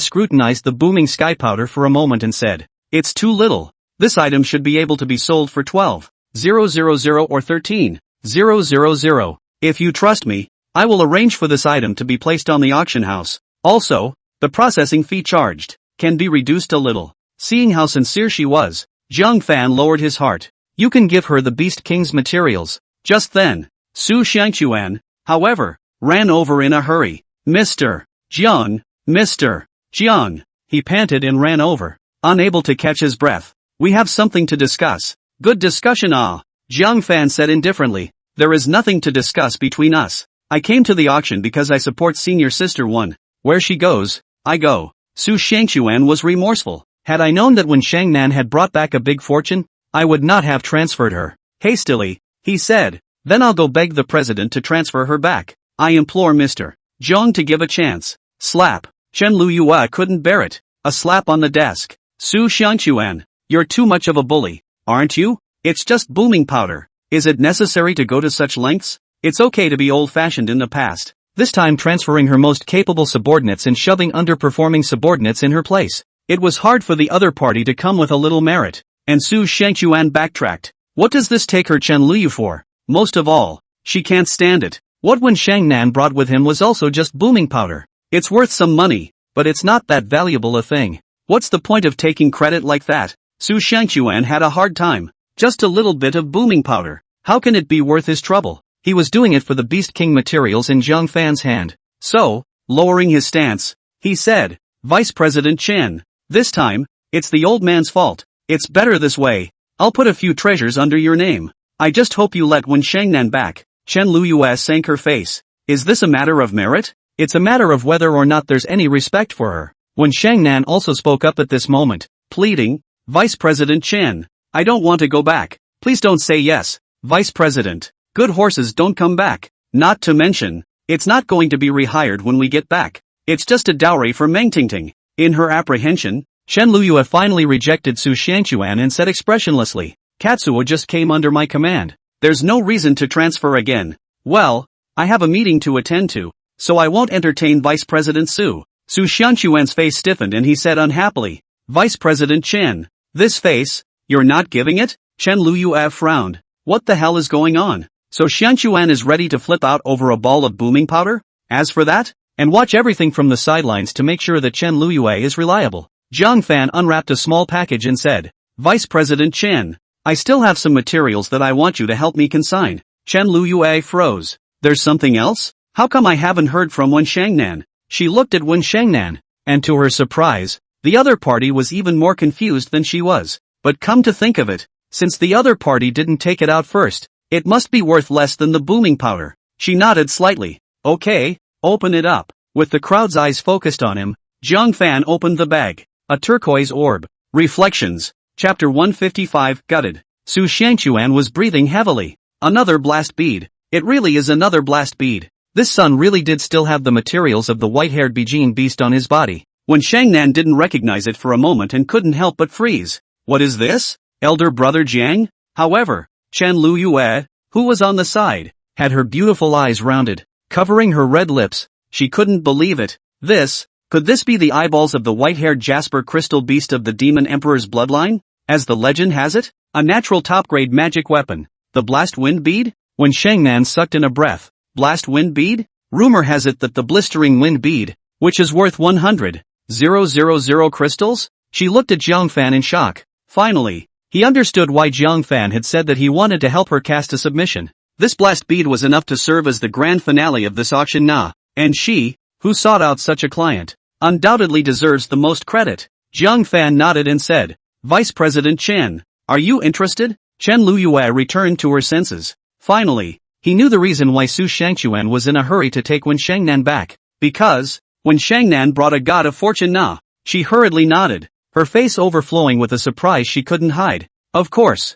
scrutinized the booming sky powder for a moment and said, it's too little. This item should be able to be sold for 12,000 or 13,000. If you trust me, I will arrange for this item to be placed on the auction house. Also, the processing fee charged can be reduced a little. Seeing how sincere she was, Jiang Fan lowered his heart. You can give her the Beast King's materials. Just then, Su Shangchuan, however, ran over in a hurry. Mr. Jiang, Mr. Jiang, he panted and ran over, unable to catch his breath. We have something to discuss. Good discussion, ah. Jiang Fan said indifferently. There is nothing to discuss between us. I came to the auction because I support senior sister 1. Where she goes, I go. Su Shangchuan was remorseful. Had I known that when Shangnan had brought back a big fortune, I would not have transferred her. Hastily, he said, then I'll go beg the president to transfer her back. I implore Mr. Jiang to give a chance. Slap. Chen Luyue couldn't bear it. A slap on the desk. Su Shangchuan, you're too much of a bully, aren't you? It's just booming powder. Is it necessary to go to such lengths? It's okay to be old-fashioned in the past. This time transferring her most capable subordinates and shoving underperforming subordinates in her place. It was hard for the other party to come with a little merit. And Su Shangchuan backtracked. What does this take her Chen Luyu for? Most of all, she can't stand it. What when Shangnan brought with him was also just booming powder. It's worth some money, but it's not that valuable a thing. What's the point of taking credit like that? Su Shangchuan had a hard time. Just a little bit of booming powder. How can it be worth his trouble? He was doing it for the Beast King materials in Jiang Fan's hand. So, lowering his stance, he said, Vice President Chen, this time, it's the old man's fault. It's better this way. I'll put a few treasures under your name. I just hope you let Wen Shangnan back. Chen Luyue sank her face. Is this a matter of merit? It's a matter of whether or not there's any respect for her. Wen Shangnan also spoke up at this moment, pleading, Vice President Chen, I don't want to go back. Please don't say yes, Vice President. Good horses don't come back. Not to mention, it's not going to be rehired when we get back. It's just a dowry for Meng Tingting. In her apprehension, Chen Luyue finally rejected Su Shangchuan and said expressionlessly, Katsuo just came under my command. There's no reason to transfer again. Well, I have a meeting to attend to, so I won't entertain Vice President Su. Su Shangchuan's face stiffened and he said unhappily, Vice President Chen, this face, you're not giving it? Chen Luyue frowned. What the hell is going on? So Shangchuan is ready to flip out over a ball of booming powder? As for that, and watch everything from the sidelines to make sure that Chen Luyue is reliable. Jiang Fan unwrapped a small package and said, Vice President Chen, I still have some materials that I want you to help me consign. Chen Luyue froze. There's something else? How come I haven't heard from Wen Shangnan? She looked at Wen Shangnan, and to her surprise, the other party was even more confused than she was. But come to think of it, since the other party didn't take it out first, it must be worth less than the booming powder. She nodded slightly. Okay, open it up. With the crowd's eyes focused on him, Jiang Fan opened the bag. A turquoise orb. Reflections. Chapter 155, Gutted. Su Shangchuan was breathing heavily. Another blast bead. It really is another blast bead. This son really did still have the materials of the white-haired Beijing beast on his body. When Shangnan didn't recognize it for a moment and couldn't help but freeze. What is this? Elder brother Jiang? However, Chen Luyue, who was on the side, had her beautiful eyes rounded, covering her red lips. She couldn't believe it. Could this be the eyeballs of the white-haired Jasper crystal beast of the Demon Emperor's bloodline? As the legend has it, a natural top-grade magic weapon. The blast wind bead? When Shangnan sucked in a breath. Blast wind bead? Rumor has it that the blistering wind bead, which is worth 100,000 crystals? She looked at Jiang Fan in shock. Finally, he understood why Jiang Fan had said that he wanted to help her cast a submission. This blast bead was enough to serve as the grand finale of this auction and she, who sought out such a client, undoubtedly deserves the most credit. Jiang Fan nodded and said, Vice President Chen, are you interested? Chen Luyue returned to her senses. Finally, he knew the reason why Su Shangchuan was in a hurry to take Wen Shangnan back. Because, when Shangnan brought a god of fortune she hurriedly nodded, her face overflowing with a surprise she couldn't hide. Of course.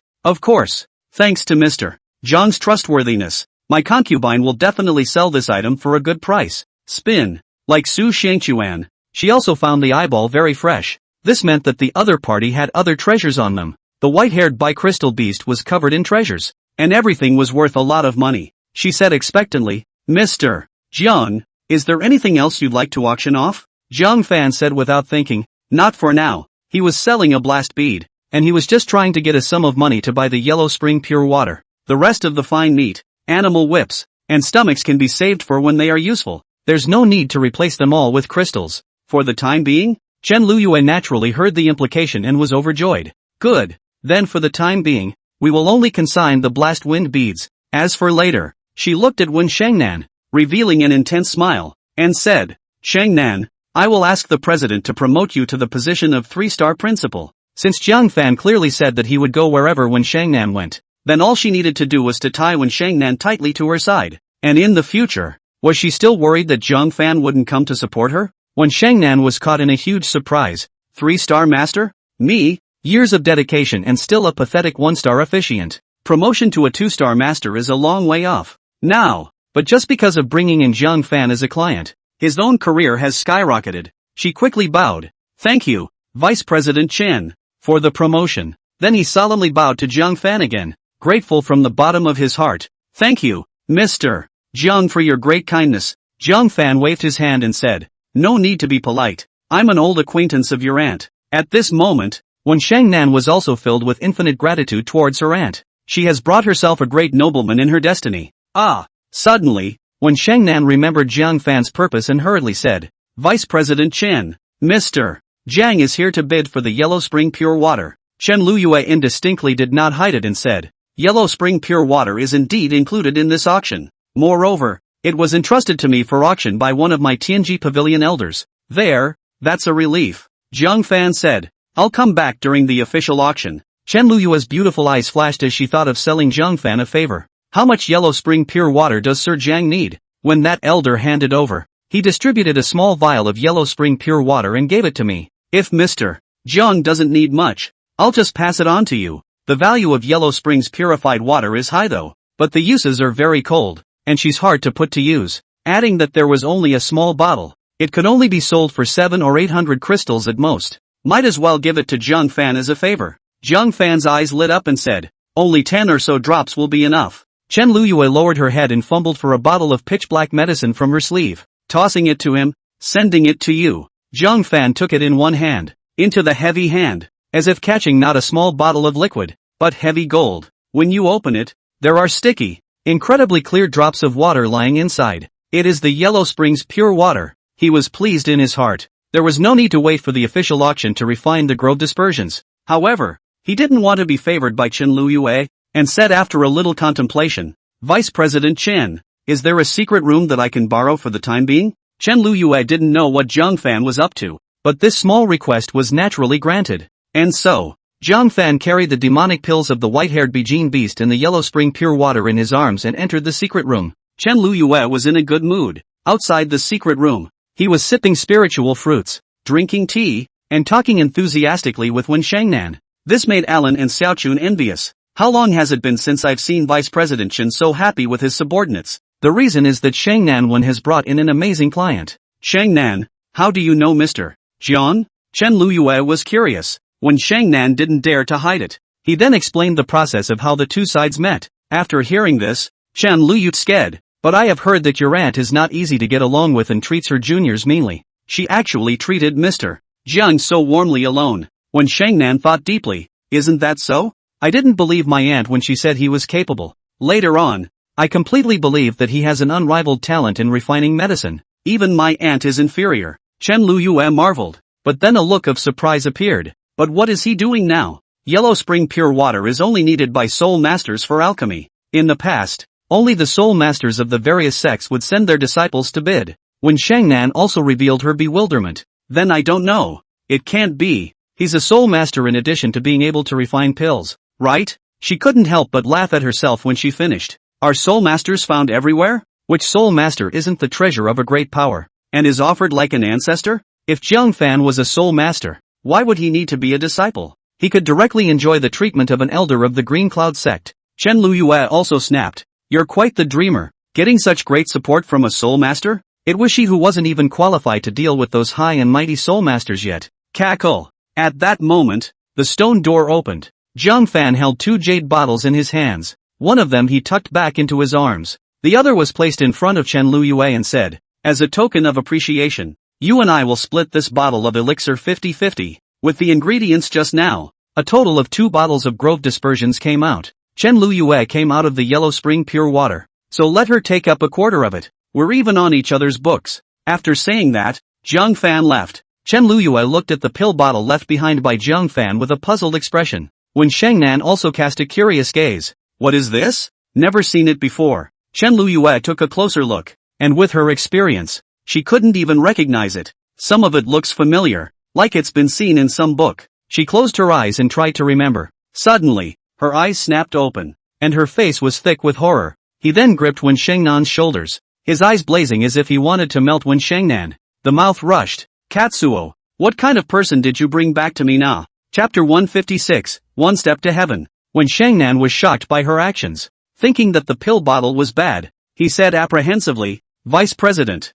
Thanks to Mr. Jiang's trustworthiness, my concubine will definitely sell this item for a good price. Spin. Like Su Shangchuan, she also found the eyeball very fresh. This meant that the other party had other treasures on them. The white-haired bicrystal beast was covered in treasures, and everything was worth a lot of money. She said expectantly, Mr. Jiang, is there anything else you'd like to auction off? Jiang Fan said without thinking, not for now. He was selling a blast bead, and he was just trying to get a sum of money to buy the Yellow Spring pure water. The rest of the fine meat, animal whips, and stomachs can be saved for when they are useful. There's no need to replace them all with crystals. For the time being? Chen Luyue naturally heard the implication and was overjoyed. Good. Then for the time being, we will only consign the blast wind beads. As for later, she looked at Wen Shangnan, revealing an intense smile, and said, Shangnan, I will ask the president to promote you to the position of 3-star principal. Since Jiang Fan clearly said that he would go wherever Wen Shangnan went, then all she needed to do was to tie Wen Shangnan tightly to her side. And in the future, was she still worried that Jiang Fan wouldn't come to support her? Wen Shangnan was caught in a huge surprise. 3-star master? Me? Years of dedication and still a pathetic 1-star officiant. Promotion to a 2-star master is a long way off. Now, but just because of bringing in Jiang Fan as a client, his own career has skyrocketed. She quickly bowed. Thank you, Vice President Chen, for the promotion. Then he solemnly bowed to Jiang Fan again, grateful from the bottom of his heart. Thank you, Mr. Jiang, for your great kindness. Jiang Fan waved his hand and said, No need to be polite. I'm an old acquaintance of your aunt. At this moment, Wen Shangnan was also filled with infinite gratitude towards her aunt. She has brought herself a great nobleman in her destiny. Ah! Suddenly, Wen Shangnan remembered Jiang Fan's purpose and hurriedly said, Vice President Chen, Mr. Jiang is here to bid for the Yellow Spring Pure Water. Chen Luyue indistinctly did not hide it and said, Yellow Spring Pure Water is indeed included in this auction. Moreover, it was entrusted to me for auction by one of my Tianji Pavilion elders. There, that's a relief. Jiang Fan said, I'll come back during the official auction. Chen Luyue's beautiful eyes flashed as she thought of selling Jiang Fan a favor. How much Yellow Spring Pure Water does Sir Jiang need? When that elder handed over, he distributed a small vial of Yellow Spring Pure Water and gave it to me. If Mr. Jiang doesn't need much, I'll just pass it on to you. The value of Yellow Spring's purified water is high though, but the uses are very cold, and she's hard to put to use. Adding that there was only a small bottle, it could only be sold for 700 or 800 crystals at most. Might as well give it to Jiang Fan as a favor. Jiang Fan's eyes lit up and said, Only 10 or so drops will be enough. Chen Luyue lowered her head and fumbled for a bottle of pitch-black medicine from her sleeve, tossing it to him, sending it to you. Jiang Fan took it in one hand, into the heavy hand, as if catching not a small bottle of liquid, but heavy gold. When you open it, there are sticky, incredibly clear drops of water lying inside. It is the Yellow Springs Pure Water. He was pleased in his heart. There was no need to wait for the official auction to refine the grove dispersions. However, he didn't want to be favored by Chen Luyue, and said after a little contemplation, Vice President Chen, is there a secret room that I can borrow for the time being? Chen Luyue didn't know what Jiang Fan was up to, but this small request was naturally granted. And so, Jiang Fan carried the demonic pills of the white-haired Beijing beast and the Yellow Spring Pure Water in his arms and entered the secret room. Chen Luyue was in a good mood. Outside the secret room, he was sipping spiritual fruits, drinking tea, and talking enthusiastically with Wen Shangnan. This made Alan and Xiaochun envious. How long has it been since I've seen Vice President Chen so happy with his subordinates? The reason is that Shangnan Wen has brought in an amazing client. Shangnan, how do you know Mr. Jiang? Chen Luyue was curious. When Shangnan didn't dare to hide it, he then explained the process of how the two sides met. After hearing this, Chen Luyue scared. But I have heard that your aunt is not easy to get along with and treats her juniors meanly. She actually treated Mr. Jiang so warmly alone. When Shangnan thought deeply, isn't that so? I didn't believe my aunt when she said he was capable. Later on, I completely believe that he has an unrivaled talent in refining medicine. Even my aunt is inferior. Chen Luyue marveled. But then a look of surprise appeared. But what is he doing now? Yellow Spring Pure Water is only needed by soul masters for alchemy. In the past, only the soul masters of the various sects would send their disciples to bid. When Shangnan also revealed her bewilderment. Then I don't know. It can't be. He's a soul master in addition to being able to refine pills, right? She couldn't help but laugh at herself when she finished. Are soul masters found everywhere? Which soul master isn't the treasure of a great power, and is offered like an ancestor? If Jiang Fan was a soul master, why would he need to be a disciple? He could directly enjoy the treatment of an elder of the Green Cloud sect. Chen Luyue also snapped. You're quite the dreamer, getting such great support from a soul master? It was she who wasn't even qualified to deal with those high and mighty soul masters yet. Cackle. At that moment, the stone door opened. Jiang Fan held 2 jade bottles in his hands. One of them he tucked back into his arms. The other was placed in front of Chen Luyue and said, as a token of appreciation, you and I will split this bottle of elixir 50-50. With the ingredients just now, a total of 2 bottles of grove dispersions came out. Chen Luyue came out of the Yellow Spring Pure Water. so let her take up a quarter of it. We're even on each other's books. After saying that, Jiang Fan left. Chen Luyue looked at the pill bottle left behind by Jiang Fan with a puzzled expression. Wen Shengnan also cast a curious gaze. What is this? Never seen it before. Chen Luyue took a closer look, and with her experience, she couldn't even recognize it. Some of it looks familiar, like it's been seen in some book. She closed her eyes and tried to remember. Suddenly, her eyes snapped open, and her face was thick with horror. He then gripped Wen Shengnan's shoulders, his eyes blazing as if he wanted to melt Wen Shengnan. The mouth rushed. Katsuo, what kind of person did you bring back to me now? Chapter 156, One Step to Heaven. Wen Shengnan was shocked by her actions. Thinking that the pill bottle was bad, he said apprehensively, Vice President,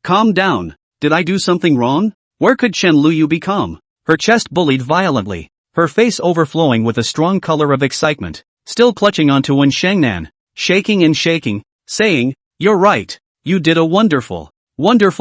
calm down. Did I do something wrong? Where could Chen Luyu become? Her chest bullied violently, her face overflowing with a strong color of excitement, still clutching onto Wen Shengnan, shaking and shaking, saying, you're right, you did a wonderful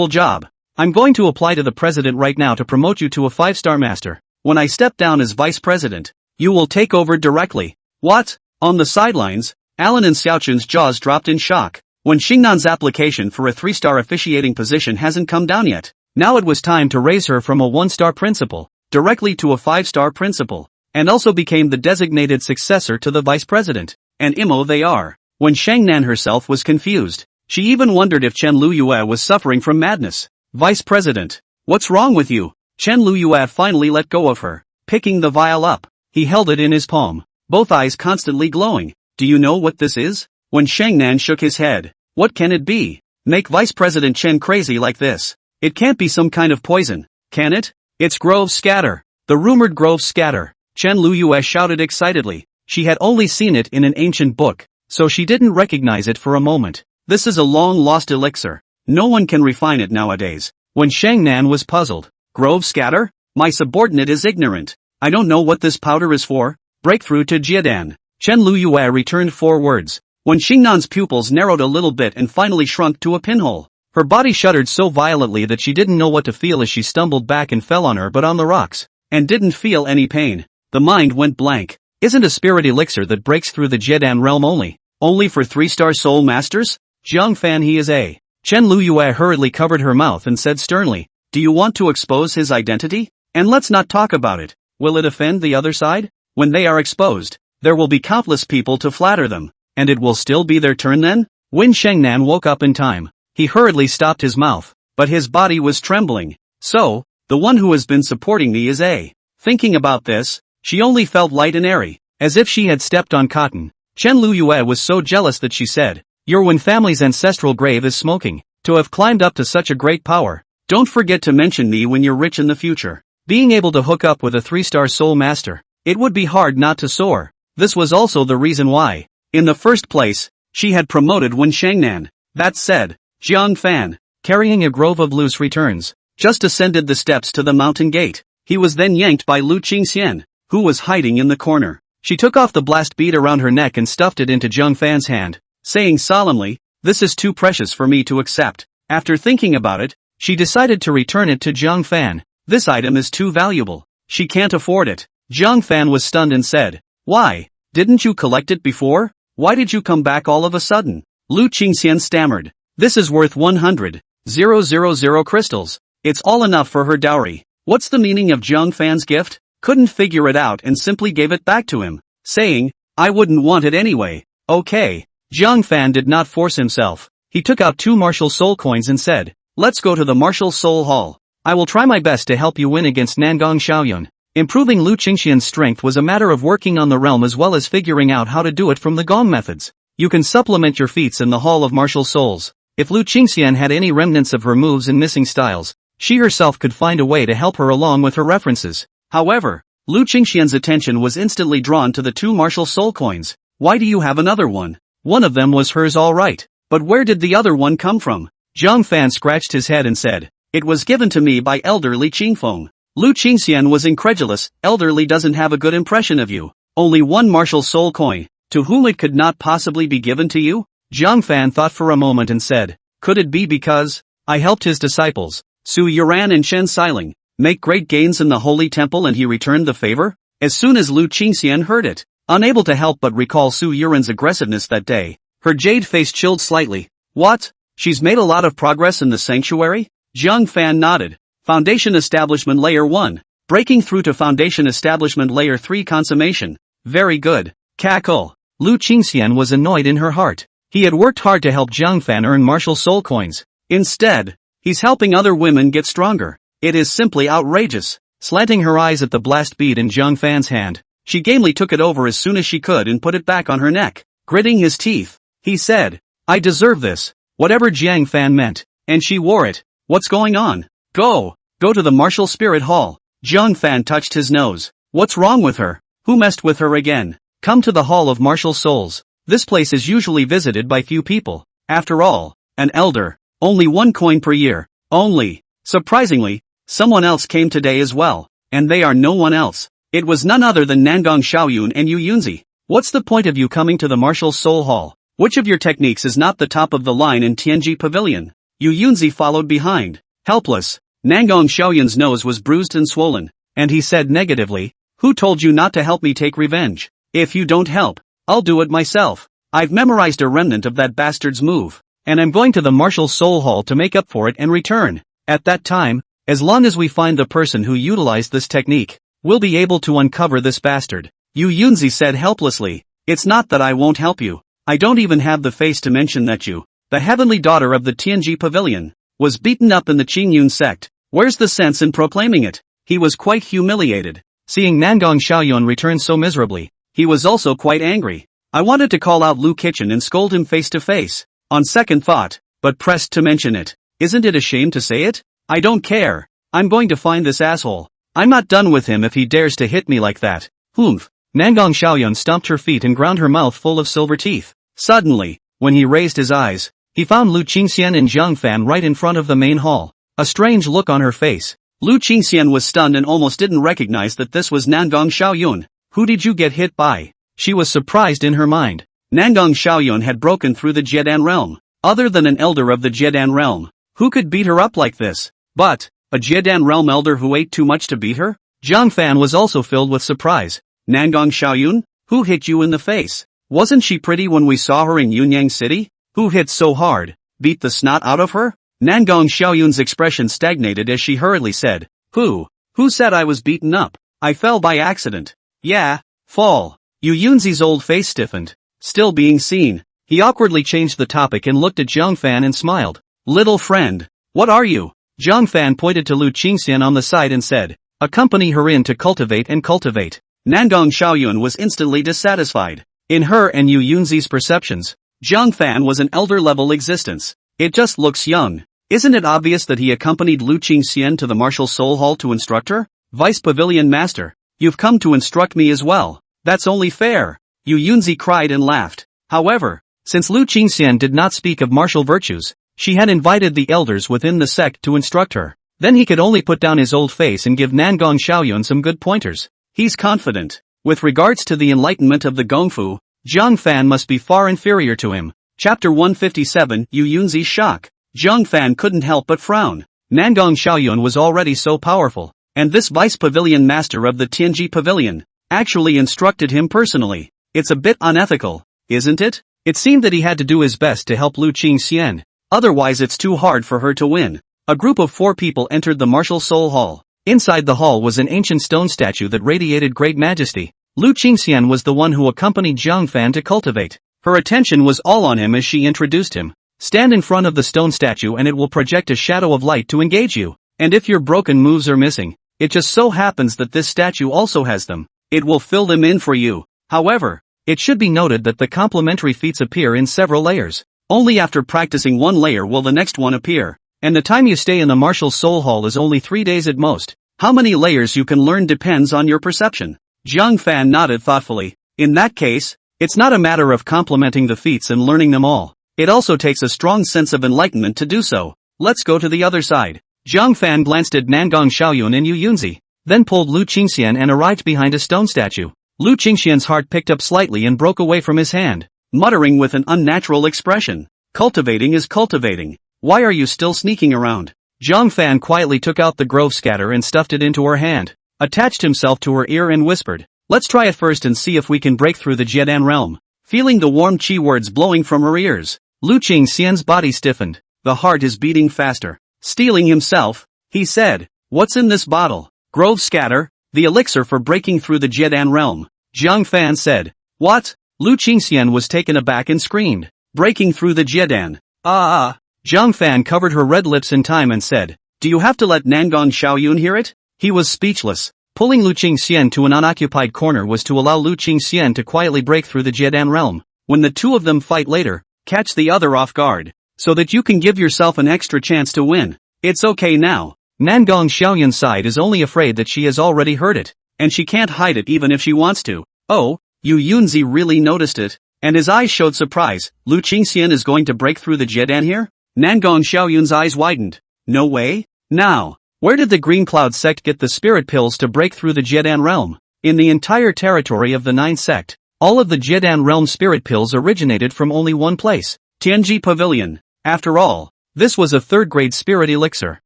job. I'm going to apply to the president right now to promote you to a 5-star master. When I step down as vice president, you will take over directly. What? On the sidelines, Alan and Xiaochun's jaws dropped in shock. When Xingnan's application for a 3-star officiating position hasn't come down yet, now it was time to raise her from a 1-star principal, directly to a 5-star principal, and also became the designated successor to the vice president. And imo they are. When Shengnan herself was confused, she even wondered if Chen Luyue was suffering from madness. Vice President, what's wrong with you? Chen Luyue finally let go of her, picking the vial up. He held it in his palm, both eyes constantly glowing. Do you know what this is? When Shengnan shook his head. What can it be? Make Vice President Chen crazy like this? It can't be some kind of poison, can it? It's Grove Scatter. The rumored Grove Scatter. Chen Luyue shouted excitedly. She had only seen it in an ancient book, so she didn't recognize it for a moment. This is a long-lost elixir. No one can refine it nowadays. When Shengnan was puzzled. Grove Scatter? My subordinate is ignorant. I don't know what this powder is for. Breakthrough to Jiedan. Chen Luyue returned 4 words. When Xingnan's pupils narrowed a little bit and finally shrunk to a pinhole. Her body shuddered so violently that she didn't know what to feel as she stumbled back and fell on her but on the rocks, and didn't feel any pain. The mind went blank. Isn't a spirit elixir that breaks through the Jiedan realm only for 3-star soul masters? Jiang Fan he is a. Chen Luyue hurriedly covered her mouth and said sternly, do you want to expose his identity? And let's not talk about it. Will it offend the other side? When they are exposed, there will be countless people to flatter them, and it will still be their turn then? Wen Shengnan woke up in time. He hurriedly stopped his mouth, but his body was trembling. So, the one who has been supporting me is a. Thinking about this, she only felt light and airy, as if she had stepped on cotton. Chen Luyue was so jealous that she said, your Wen family's ancestral grave is smoking. To have climbed up to such a great power. Don't forget to mention me when you're rich in the future. Being able to hook up with a 3-star soul master, it would be hard not to soar. This was also the reason why, in the first place, she had promoted Wen Shengnan. That said, Jiang Fan, carrying a grove of loose returns, just ascended the steps to the mountain gate. He was then yanked by Lu Qingxian, who was hiding in the corner. She took off the blast bead around her neck and stuffed it into Jiang Fan's hand, saying solemnly, this is too precious for me to accept. After thinking about it, she decided to return it to Jiang Fan. This item is too valuable. She can't afford it. Jiang Fan was stunned and said, why? Didn't you collect it before? Why did you come back all of a sudden? Lu Qingxian stammered. This is worth 100,000 crystals. It's all enough for her dowry. What's the meaning of Jiang Fan's gift? Couldn't figure it out and simply gave it back to him, saying, I wouldn't want it anyway. Okay. Jiang Fan did not force himself. He took out 2 martial soul coins and said, let's go to the martial soul hall. I will try my best to help you win against Nangong Xiaoyun. Improving Lu Qingxian's strength was a matter of working on the realm as well as figuring out how to do it from the Gong methods. You can supplement your feats in the Hall of Martial Souls. If Lu Qingxian had any remnants of her moves and missing styles, she herself could find a way to help her along with her references. However, Lu Qingxian's attention was instantly drawn to the 2 martial soul coins. Why do you have another one? One of them was hers all right. But where did the other one come from? Jiang Fan scratched his head and said, it was given to me by elderly Qingfeng. Lu Qingxian was incredulous. Elderly doesn't have a good impression of you. Only 1 martial soul coin. To whom it could not possibly be given to you? Jiang Fan thought for a moment and said, could it be because I helped his disciples, Su Yuran and Shen Xiling, make great gains in the holy temple and he returned the favor? As soon as Lu Qingxian heard it, unable to help but recall Su Yuran's aggressiveness that day, Her jade face chilled slightly. What? She's made a lot of progress in the sanctuary? Jiang Fan nodded. Foundation Establishment Layer 1. Breaking through to Foundation Establishment Layer 3 Consummation. Very good. Cackle. Lu Qingxian was annoyed in her heart. He had worked hard to help Jiang Fan earn martial soul coins. Instead, he's helping other women get stronger. It is simply outrageous. Slanting her eyes at the blast bead in Jiang Fan's hand, she gamely took it over as soon as she could and put it back on her neck. Gritting his teeth, he said, I deserve this. Whatever Jiang Fan meant. And she wore it. What's going on? Go to the Martial Spirit Hall. Jiang Fan touched his nose. What's wrong with her? Who messed with her again? Come to the Hall of Martial Souls. This place is usually visited by few people. After all, an elder. Only 1 coin per year. Only. Surprisingly, someone else came today as well. And they are no one else. It was none other than Nangong Xiaoyun and Yu Yunzi. What's the point of you coming to the Martial Soul Hall? Which of your techniques is not the top of the line in Tianji Pavilion? Yu Yunzi followed behind. Helpless. Nangong Xiaoyun's nose was bruised and swollen. And he said negatively, who told you not to help me take revenge? If you don't help, I'll do it myself. I've memorized a remnant of that bastard's move. And I'm going to the Martial Soul Hall to make up for it and return. At that time, as long as we find the person who utilized this technique, we'll be able to uncover this bastard. Yu Yunzi said helplessly, it's not that I won't help you. I don't even have the face to mention that you, the heavenly daughter of the Tianji Pavilion, was beaten up in the Qingyun sect. Where's the sense in proclaiming it? He was quite humiliated. Seeing Nangong Xiaoyun return so miserably, he was also quite angry. I wanted to call out Lu Kitchen and scold him face to face, on second thought, but pressed to mention it. Isn't it a shame to say it? I don't care. I'm going to find this asshole. I'm not done with him if he dares to hit me like that. Humph. Nangong Xiaoyun stomped her feet and ground her mouth full of silver teeth. Suddenly, when he raised his eyes, he found Lu Qingxian and Jiang Fan right in front of the main hall. A strange look on her face. Lu Qingxian was stunned and almost didn't recognize that this was Nangong Xiaoyun. Who did you get hit by? She was surprised in her mind. Nangong Xiaoyun had broken through the Jiedan realm. Other than an elder of the Jiedan realm, who could beat her up like this? But, a Jiedan realm elder who ate too much to beat her? Jiang Fan was also filled with surprise. Nangong Xiaoyun? Who hit you in the face? Wasn't she pretty when we saw her in Yunyang City? Who hit so hard? Beat the snot out of her? Nangong Xiaoyun's expression stagnated as she hurriedly said, Who said I was beaten up? I fell by accident. Yeah, fall. Yu Yunzi's old face stiffened. Still being seen. He awkwardly changed the topic and looked at Jiang Fan and smiled. Little friend. What are you? Jiang Fan pointed to Lu Qingxian on the side and said, accompany her in to cultivate and cultivate. Nangong Xiaoyun was instantly dissatisfied. In her and Yu Yunzi's perceptions, Jiang Fan was an elder-level existence. It just looks young. Isn't it obvious that he accompanied Lu Qingxian to the Martial Soul Hall to instruct her? Vice Pavilion Master, you've come to instruct me as well. That's only fair. Yu Yunzi cried and laughed. However, since Lu Qingxian did not speak of martial virtues, she had invited the elders within the sect to instruct her. Then he could only put down his old face and give Nangong Xiaoyun some good pointers. He's confident. With regards to the enlightenment of the Gongfu, Jiang Fan must be far inferior to him. Chapter 157, Yu Yunzi's shock. Jiang Fan couldn't help but frown. Nangong Xiaoyun was already so powerful, and this vice pavilion master of the Tianji Pavilion actually instructed him personally. It's a bit unethical, isn't it? It seemed that he had to do his best to help Lu Qingxian. Otherwise it's too hard for her to win. A group of 4 people entered the Martial Soul Hall. Inside the hall was an ancient stone statue that radiated great majesty. Lu Qingxian was the one who accompanied Jiang Fan to cultivate. Her attention was all on him as she introduced him. Stand in front of the stone statue and it will project a shadow of light to engage you. And if your broken moves are missing, it just so happens that this statue also has them. It will fill them in for you. However, it should be noted that the complementary feats appear in several layers. Only after practicing one layer will the next one appear. And the time you stay in the Martial Soul Hall is only 3 days at most. How many layers you can learn depends on your perception. Jiang Fan nodded thoughtfully. In that case, it's not a matter of complementing the feats and learning them all. It also takes a strong sense of enlightenment to do so. Let's go to the other side. Jiang Fan glanced at Nangong Xiaoyun and Yu Yunzi, then pulled Lu Qingxian and arrived behind a stone statue. Lu Qingxian's heart picked up slightly and broke away from his hand, muttering with an unnatural expression. Cultivating is cultivating. Why are you still sneaking around? Jiang Fan quietly took out the grove scatter and stuffed it into her hand, attached himself to her ear and whispered, let's try it first and see if we can break through the Jiedan realm. feeling the warm chi words blowing from her ears. Lu Qingxian's body stiffened. The heart is beating faster. Steeling himself, he said, "What's in this bottle?" "Grove Scatter, the elixir for breaking through the Jiedan realm," Jiang Fan said. "What?" Lu Qingxian was taken aback and screamed. "Breaking through the Jiedan. Jiang Fan covered her red lips in time and said, "Do you have to let Nangong Xiaoyun hear it?" He was speechless. Pulling Lu Qingxian to an unoccupied corner was to allow Lu Qingxian to quietly break through the Jiedan realm. When the two of them fight later, catch the other off guard, so that you can give yourself an extra chance to win. It's okay now. Nangong Xiaoyun's side is only afraid that she has already heard it, and she can't hide it even if she wants to. Oh, Yu Yunzi really noticed it, and his eyes showed surprise. Lu Qingxian is going to break through the Jiedan here? Nangong Xiaoyun's eyes widened. No way? Now, where did the Green Cloud sect get the spirit pills to break through the Jiedan realm? In the entire territory of the Nine sect, all of the Jiedan realm spirit pills originated from only one place, Tianji Pavilion. After all, this was a third-grade spirit elixir,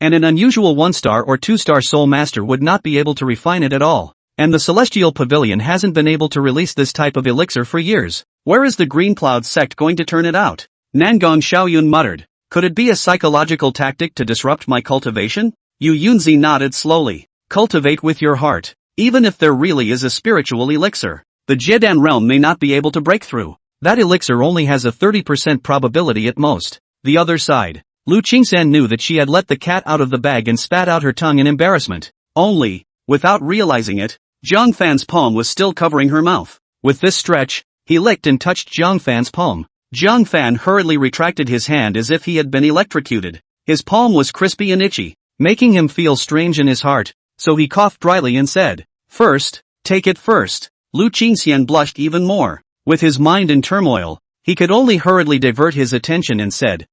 and an unusual 1-star or 2-star soul master would not be able to refine it at all. And the Celestial Pavilion hasn't been able to release this type of elixir for years. Where is the Green Cloud sect going to turn it out? Nangong Xiaoyun muttered. Could it be a psychological tactic to disrupt my cultivation? Yu Yunzi nodded slowly. Cultivate with your heart. Even if there really is a spiritual elixir, the Jiedan realm may not be able to break through. That elixir only has a 30% probability at most. The other side. Lu Qingxian knew that she had let the cat out of the bag and spat out her tongue in embarrassment. Only, without realizing it, Jiang Fan's palm was still covering her mouth. With this stretch, he licked and touched Jiang Fan's palm. Jiang Fan hurriedly retracted his hand as if he had been electrocuted. His palm was crispy and itchy, making him feel strange in his heart, so he coughed dryly and said, "First, take it first." Lu Qingxian blushed even more. With his mind in turmoil, he could only hurriedly divert his attention and said,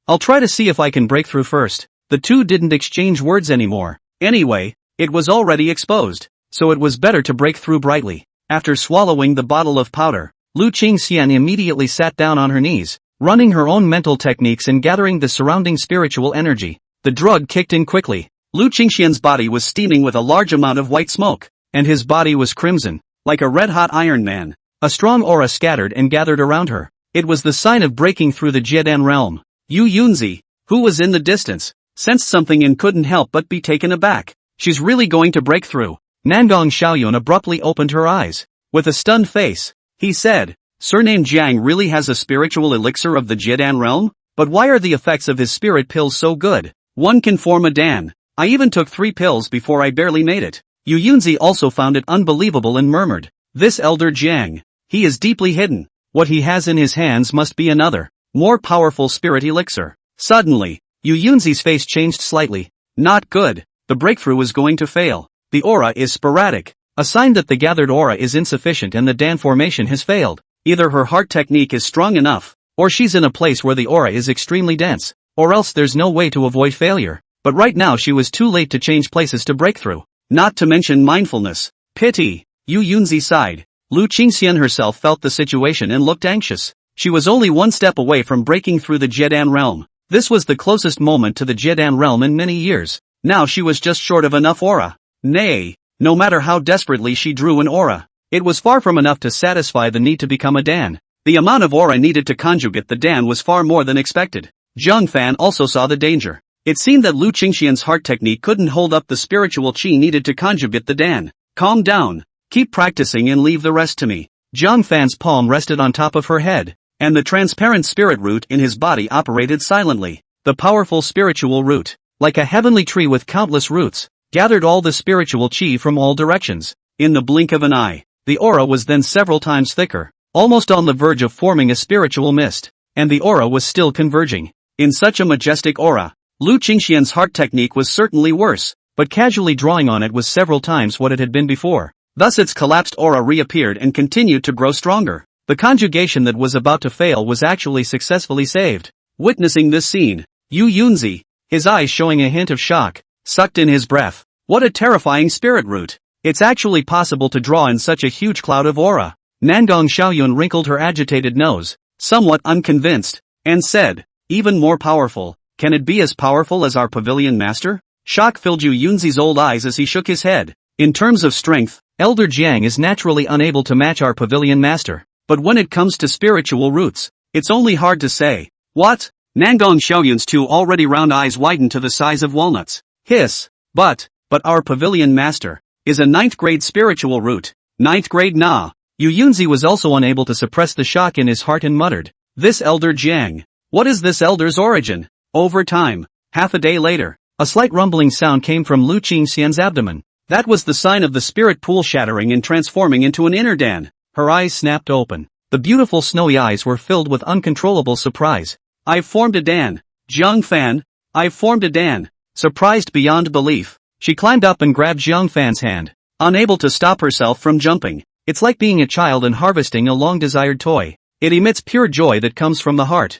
I'll try to see if I can break through first." The two didn't exchange words anymore. Anyway, it was already exposed, so it was better to break through brightly. After swallowing the bottle of powder, Lu Qingxian immediately sat down on her knees, running her own mental techniques and gathering the surrounding spiritual energy. The drug kicked in quickly. Lu Qingxian's body was steaming with a large amount of white smoke, and his body was crimson, like a red-hot Iron Man. A strong aura scattered and gathered around her. It was the sign of breaking through the Jiedan realm. Yu Yunzi, who was in the distance, sensed something and couldn't help but be taken aback. She's really going to break through. Nangong Xiaoyun abruptly opened her eyes. With a stunned face, he said, "Surname Jiang really has a spiritual elixir of the Jiedan realm? But why are the effects of his spirit pills so good? One can form a Dan. I even took 3 pills before I barely made it." Yu Yunzi also found it unbelievable and murmured, "This elder Jiang, he is deeply hidden. What he has in his hands must be another, more powerful spirit elixir." Suddenly, Yu Yunzi's face changed slightly. Not good. The breakthrough is going to fail. The aura is sporadic, a sign that the gathered aura is insufficient and the Dan formation has failed. Either her heart technique is strong enough, or she's in a place where the aura is extremely dense, or else there's no way to avoid failure. But right now she was too late to change places to break through. Not to mention mindfulness. Pity. Yu Yunzi sighed. Lu Qingxian herself felt the situation and looked anxious. She was only one step away from breaking through the Jiedan realm. This was the closest moment to the Jiedan realm in many years. Now she was just short of enough aura. Nay, no matter how desperately she drew an aura, it was far from enough to satisfy the need to become a Dan. The amount of aura needed to conjugate the Dan was far more than expected. Jiang Fan also saw the danger. It seemed that Lu Qingxian's heart technique couldn't hold up the spiritual qi needed to conjugate the Dan. "Calm down. Keep practicing and leave the rest to me." Jiang Fan's palm rested on top of her head, and the transparent spirit root in his body operated silently. The powerful spiritual root, like a heavenly tree with countless roots, gathered all the spiritual qi from all directions. In the blink of an eye, the aura was then several times thicker, almost on the verge of forming a spiritual mist, and the aura was still converging. In such a majestic aura, Lu Qingxian's heart technique was certainly worse, but casually drawing on it was several times what it had been before. Thus its collapsed aura reappeared and continued to grow stronger. The conjugation that was about to fail was actually successfully saved. Witnessing this scene, Yu Yunzi, his eyes showing a hint of shock, sucked in his breath. What a terrifying spirit root! It's actually possible to draw in such a huge cloud of aura. Nangong Xiaoyun wrinkled her agitated nose, somewhat unconvinced, and said, "Even more powerful. Can it be as powerful as our pavilion master?" Shock filled Yu Yunzi's old eyes as he shook his head. "In terms of strength, Elder Jiang is naturally unable to match our pavilion master. but when it comes to spiritual roots, it's only hard to say. What? Nangong Xiaoyun's two already round eyes widened to the size of walnuts. Hiss. But our pavilion master is a 9th grade spiritual root. 9th grade nah. Yu Yunzi was also unable to suppress the shock in his heart and muttered, "This elder Jiang. What is this elder's origin?" Over time, half a day later, a slight rumbling sound came from Lu Qingxian's abdomen. That was the sign of the spirit pool shattering and transforming into an inner Dan. Her eyes snapped open. The beautiful snowy eyes were filled with uncontrollable surprise. "I've formed a Dan. Zhang Fan. I've formed a Dan." Surprised beyond belief, she climbed up and grabbed Zhang Fan's hand, unable to stop herself from jumping. It's like being a child and harvesting a long-desired toy. It emits pure joy that comes from the heart.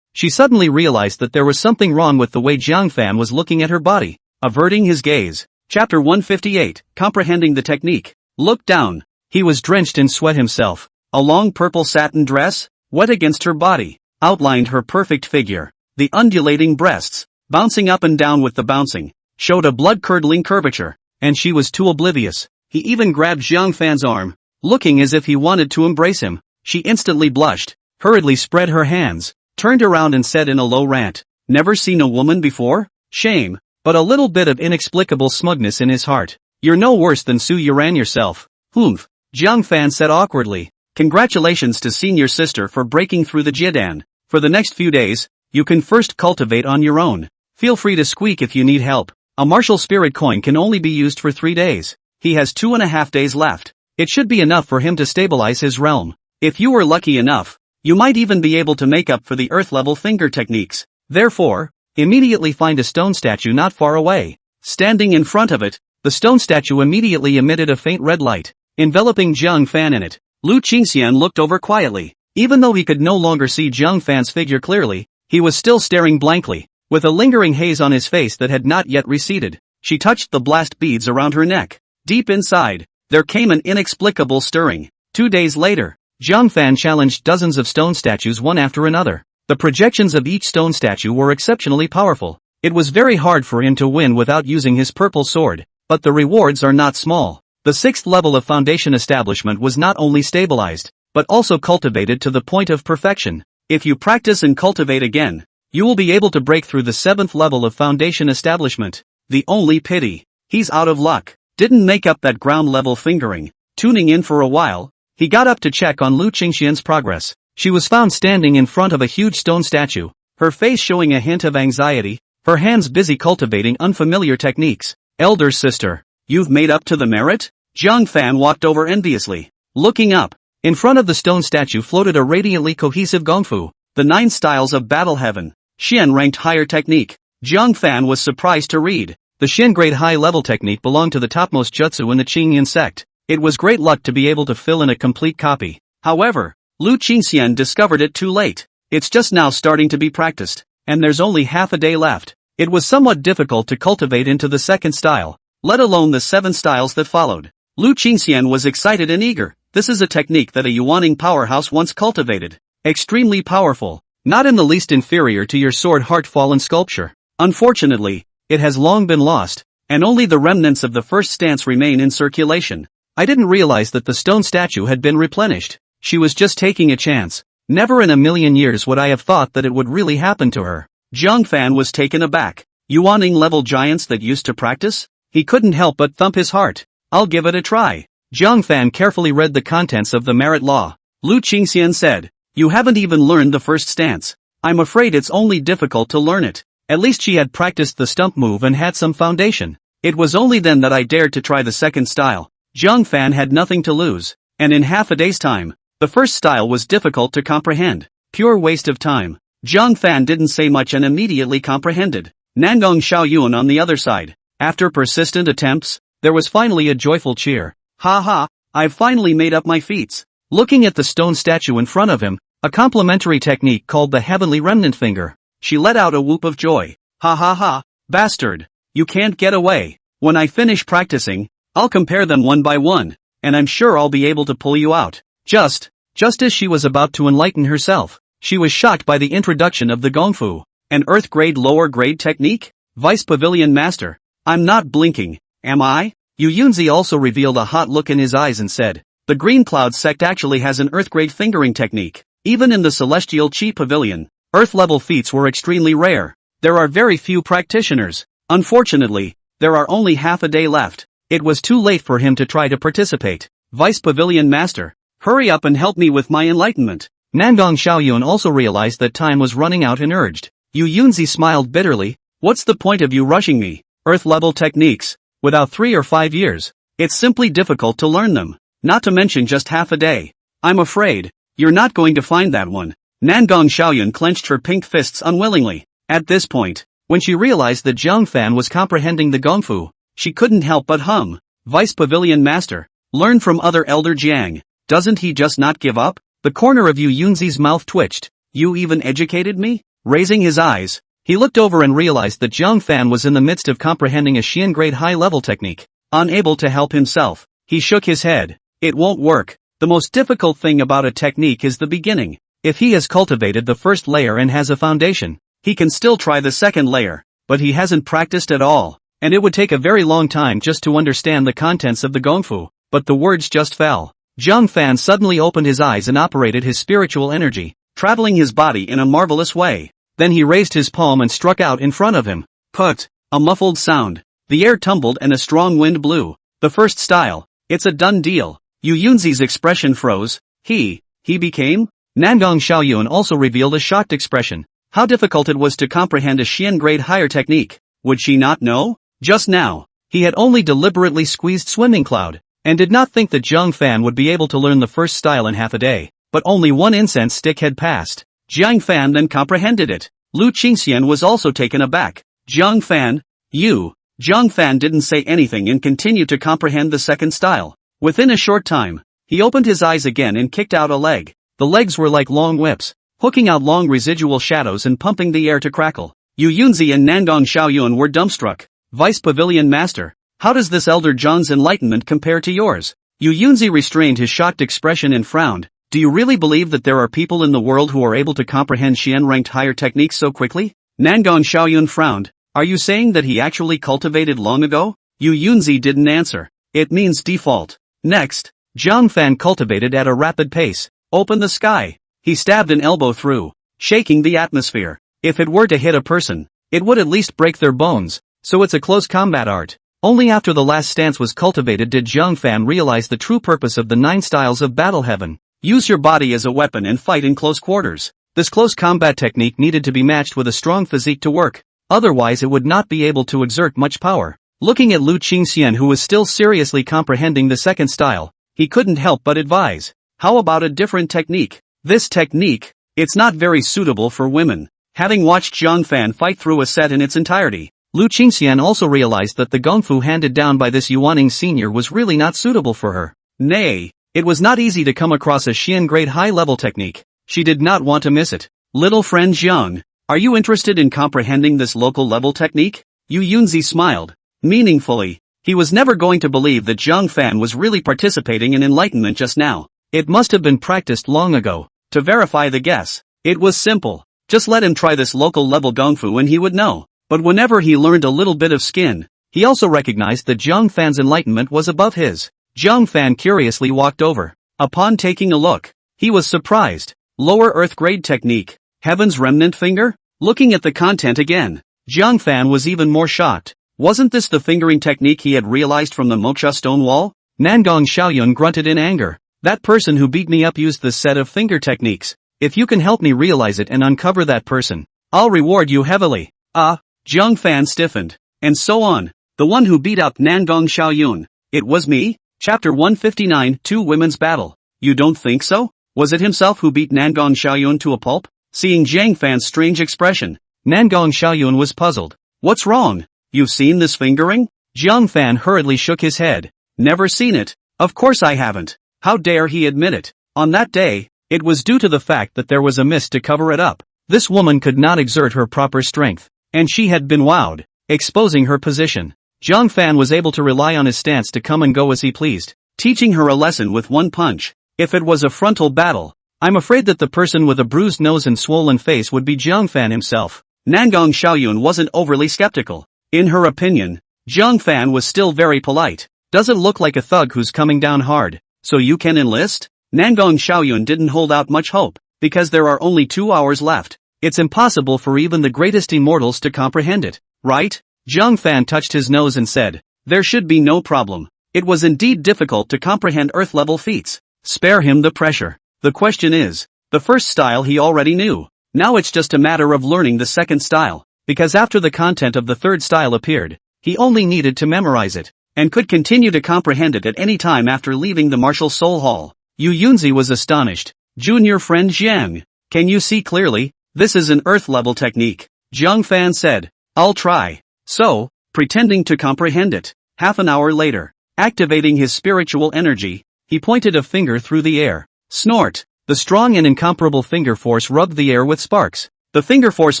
She suddenly realized that there was something wrong with the way Zhang Fan was looking at her body. Averting his gaze. Chapter 158, Comprehending the Technique. Looked down. He was drenched in sweat himself. A long purple satin dress, wet against her body, outlined her perfect figure. The undulating breasts, bouncing up and down with the bouncing, showed a blood-curdling curvature, and she was too oblivious. He even grabbed Zhang Fan's arm, looking as if he wanted to embrace him. She instantly blushed, hurriedly spread her hands, turned around and said in a low rant, "Never seen a woman before?" Shame, but a little bit of inexplicable smugness in his heart. "You're no worse than Su Yuran yourself." "Humph," Zhang Fan said awkwardly. "Congratulations to senior sister for breaking through the Jiedan. For the next few days, you can first cultivate on your own. Feel free to squeak if you need help. A martial spirit coin can only be used for 3 days. He has 2.5 days left. It should be enough for him to stabilize his realm. If you were lucky enough, you might even be able to make up for the earth-level finger techniques. Therefore, immediately find a stone statue not far away. Standing in front of it, the stone statue immediately emitted a faint red light, enveloping Zhang Fan in it. Lu Qingxian looked over quietly. Even though he could no longer see Zhang Fan's figure clearly, he was still staring blankly, with a lingering haze on his face that had not yet receded. She touched the blast beads around her neck. Deep inside, there came an inexplicable stirring. 2 days later, Zhang Fan challenged dozens of stone statues one after another. The projections of each stone statue were exceptionally powerful. It was very hard for him to win without using his purple sword, but the rewards are not small. The 6th level of foundation establishment was not only stabilized, but also cultivated to the point of perfection. If you practice and cultivate again, you will be able to break through the 7th level of foundation establishment. The only pity, he's out of luck. Didn't make up that ground level fingering. Tuning in for a while, he got up to check on Lu Qingxian's progress. She was found standing in front of a huge stone statue, her face showing a hint of anxiety, her hands busy cultivating unfamiliar techniques. "Elder sister, you've made up to the merit?" Zhang Fan walked over enviously. Looking up, in front of the stone statue floated a radiantly cohesive gongfu, the 9 styles of battle heaven. Xian ranked higher technique. Zhang Fan was surprised to read. The Xian grade high level technique belonged to the topmost jutsu in the Qingyan sect. It was great luck to be able to fill in a complete copy. However, Lu Qingxian discovered it too late. It's just now starting to be practiced, and there's only half a day left. It was somewhat difficult to cultivate into the 2nd style, let alone the 7 styles that followed. Lu Qingxian was excited and eager. This is a technique that a Yuaning powerhouse once cultivated. Extremely powerful, not in the least inferior to your sword heart-fallen sculpture. Unfortunately, it has long been lost, and only the remnants of the first stance remain in circulation. I didn't realize that the stone statue had been replenished. She was just taking a chance. Never in a million years would I have thought that it would really happen to her. Zhang Fan was taken aback. Yuaning level giants that used to practice? He couldn't help but thump his heart. "I'll give it a try." Zhang Fan carefully read the contents of the merit law. Lu Qingxian said, "You haven't even learned the first stance. I'm afraid it's only difficult to learn it." At least she had practiced the stump move and had some foundation. It was only then that I dared to try the 2nd style. Zhang Fan had nothing to lose, and in half a day's time, the first style was difficult to comprehend. Pure waste of time. Zhang Fan didn't say much and immediately comprehended. Nangong Xiaoyun on the other side. After persistent attempts, there was finally a joyful cheer. "Ha ha, I've finally made up my feats." Looking at the stone statue in front of him, a complementary technique called the Heavenly Remnant Finger, she let out a whoop of joy. "Ha ha ha, bastard. You can't get away. When I finish practicing, I'll compare them one by one, and I'm sure I'll be able to pull you out." Just as she was about to enlighten herself, she was shocked by the introduction of the gongfu, an earth grade lower grade technique? Vice Pavilion Master. I'm not blinking, am I? Yu Yunzi also revealed a hot look in his eyes and said, The Green Cloud sect actually has an Earth-grade fingering technique. Even in the Celestial Chi Pavilion, Earth-level feats were extremely rare. There are very few practitioners. Unfortunately, there are only half a day left. It was too late for him to try to participate. Vice Pavilion Master, hurry up and help me with my enlightenment. Nangong Xiaoyun also realized that time was running out and urged. Yu Yunzi smiled bitterly. What's the point of you rushing me? Earth-level techniques. Without 3 or 5 years. It's simply difficult to learn them. Not to mention just half a day. I'm afraid you're not going to find that one. Nangong Xiaoyun clenched her pink fists unwillingly. At this point, when she realized that Jiang Fan was comprehending the gongfu, she couldn't help but hum. Vice Pavilion Master, learn from other Elder Jiang. Doesn't he just not give up? The corner of Yu Yunzi's mouth twitched. You even educated me? Raising his eyes, he looked over and realized that Jiang Fan was in the midst of comprehending a Xian grade high-level technique. Unable to help himself, he shook his head. It won't work. The most difficult thing about a technique is the beginning. If he has cultivated the first layer and has a foundation, he can still try the second layer, but he hasn't practiced at all, and it would take a very long time just to understand the contents of the gongfu, but the words just fell. Jiang Fan suddenly opened his eyes and operated his spiritual energy, traveling his body in a marvelous way. Then he raised his palm and struck out in front of him. Put! A muffled sound. The air tumbled and a strong wind blew. The first style. It's a done deal. Yu Yunzi's expression froze. He became? Nangong Xiaoyun also revealed a shocked expression. How difficult it was to comprehend a Xian grade higher technique. Would she not know? Just now, he had only deliberately squeezed Swimming Cloud, and did not think that Jiang Fan would be able to learn the first style in half a day. But only one incense stick had passed. Jiang Fan then comprehended it. Lu Qingxian was also taken aback. Jiang Fan? You? Jiang Fan didn't say anything and continued to comprehend the second style. Within a short time, he opened his eyes again and kicked out a leg. The legs were like long whips, hooking out long residual shadows and pumping the air to crackle. Yu Yunzi and Nangong Xiaoyun were dumbstruck. Vice Pavilion Master, how does this Elder Zhang's enlightenment compare to yours? Yu Yunzi restrained his shocked expression and frowned. Do you really believe that there are people in the world who are able to comprehend Xian-ranked higher techniques so quickly? Nangong Xiaoyun frowned. Are you saying that he actually cultivated long ago? Yu Yunzi didn't answer. It means default. Next, Jiang Fan cultivated at a rapid pace. Open the sky. He stabbed an elbow through, shaking the atmosphere. If it were to hit a person, it would at least break their bones, so it's a close combat art. Only after the last stance was cultivated did Jiang Fan realize the true purpose of the 9 styles of battle heaven. Use your body as a weapon and fight in close quarters. This close combat technique needed to be matched with a strong physique to work, otherwise it would not be able to exert much power. Looking at Lu Qingxian, who was still seriously comprehending the second style, he couldn't help but advise. How about a different technique? This technique, it's not very suitable for women. Having watched Jiang Fan fight through a set in its entirety, Lu Qingxian also realized that the gongfu handed down by this Yuaning senior was really not suitable for her. Nay, it was not easy to come across a Xian grade high-level technique. She did not want to miss it. Little friend Jiang, are you interested in comprehending this local level technique? Yu Yunzi smiled. Meaningfully, he was never going to believe that Jiang Fan was really participating in enlightenment just now. It must have been practiced long ago. To verify the guess, it was simple. Just let him try this local level gongfu and he would know. But whenever he learned a little bit of skin, he also recognized that Jiang Fan's enlightenment was above his. Jiang Fan curiously walked over. Upon taking a look, he was surprised. Lower earth grade technique. Heaven's remnant finger? Looking at the content again, Jiang Fan was even more shocked. Wasn't this the fingering technique he had realized from the mocha stone wall? Nangong Xiaoyun grunted in anger. That person who beat me up used this set of finger techniques. If you can help me realize it and uncover that person, I'll reward you heavily. Jiang Fan stiffened. And so on. The one who beat up Nangong Xiaoyun. It was me? Chapter 159, 2 Women's Battle. You don't think so? Was it himself who beat Nangong Xiaoyun to a pulp? Seeing Jiang Fan's strange expression, Nangong Xiaoyun was puzzled. What's wrong? You've seen this fingering? Jiang Fan hurriedly shook his head. Never seen it. Of course I haven't. How dare he admit it? On that day, it was due to the fact that there was a mist to cover it up. This woman could not exert her proper strength, and she had been wowed, exposing her position. Jiang Fan was able to rely on his stance to come and go as he pleased, teaching her a lesson with one punch. If it was a frontal battle, I'm afraid that the person with a bruised nose and swollen face would be Jiang Fan himself. Nangong Xiaoyun wasn't overly skeptical. In her opinion, Jiang Fan was still very polite. Does it look like a thug who's coming down hard? So you can enlist? Nangong Xiaoyun didn't hold out much hope, because there are only 2 hours left. It's impossible for even the greatest immortals to comprehend it, right? Zhang Fan touched his nose and said, there should be no problem. It was indeed difficult to comprehend Earth-level feats. Spare him the pressure. The question is, the first style he already knew. Now it's just a matter of learning the second style, because after the content of the third style appeared, he only needed to memorize it, and could continue to comprehend it at any time after leaving the martial soul hall. Yu Yunzi was astonished. Junior friend Jiang, can you see clearly? This is an Earth-level technique. Zhang Fan said, I'll try. So, pretending to comprehend it. Half an hour later, activating his spiritual energy, he pointed a finger through the air. Snort! The strong and incomparable finger force rubbed the air with sparks. The finger force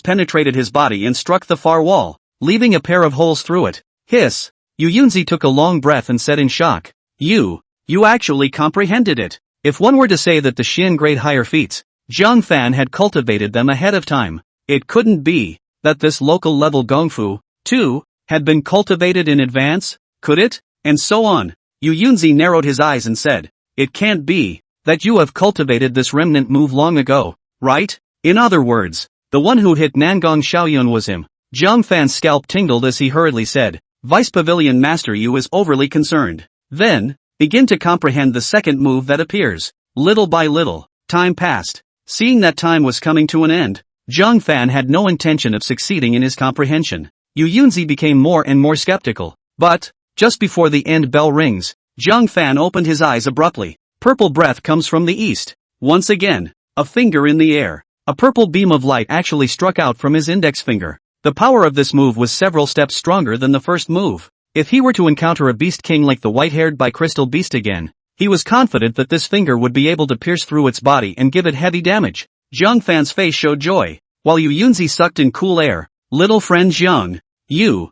penetrated his body and struck the far wall, leaving a pair of holes through it. Hiss! Yu Yunzi took a long breath and said in shock, You actually comprehended it. If one were to say that the Xian grade higher feats, Zhang Fan had cultivated them ahead of time, it couldn't be that this local level Gongfu, too, had been cultivated in advance, could it? And so on. Yu Yunzi narrowed his eyes and said, it can't be that you have cultivated this remnant move long ago, right? In other words, the one who hit Nangong Xiaoyun was him. Zhang Fan's scalp tingled as he hurriedly said, Vice Pavilion Master Yu is overly concerned. Then, begin to comprehend the second move that appears. Little by little, time passed. Seeing that time was coming to an end, Zhang Fan had no intention of succeeding in his comprehension. Yu Yunzi became more and more skeptical. But, just before the end bell rings, Zhang Fan opened his eyes abruptly. Purple breath comes from the east. Once again, a finger in the air. A purple beam of light actually struck out from his index finger. The power of this move was several steps stronger than the first move. If he were to encounter a beast king like the white-haired bicrystal beast again, he was confident that this finger would be able to pierce through its body and give it heavy damage. Zhang Fan's face showed joy, while Yu Yunzi sucked in cool air. Little friend Zhang, you,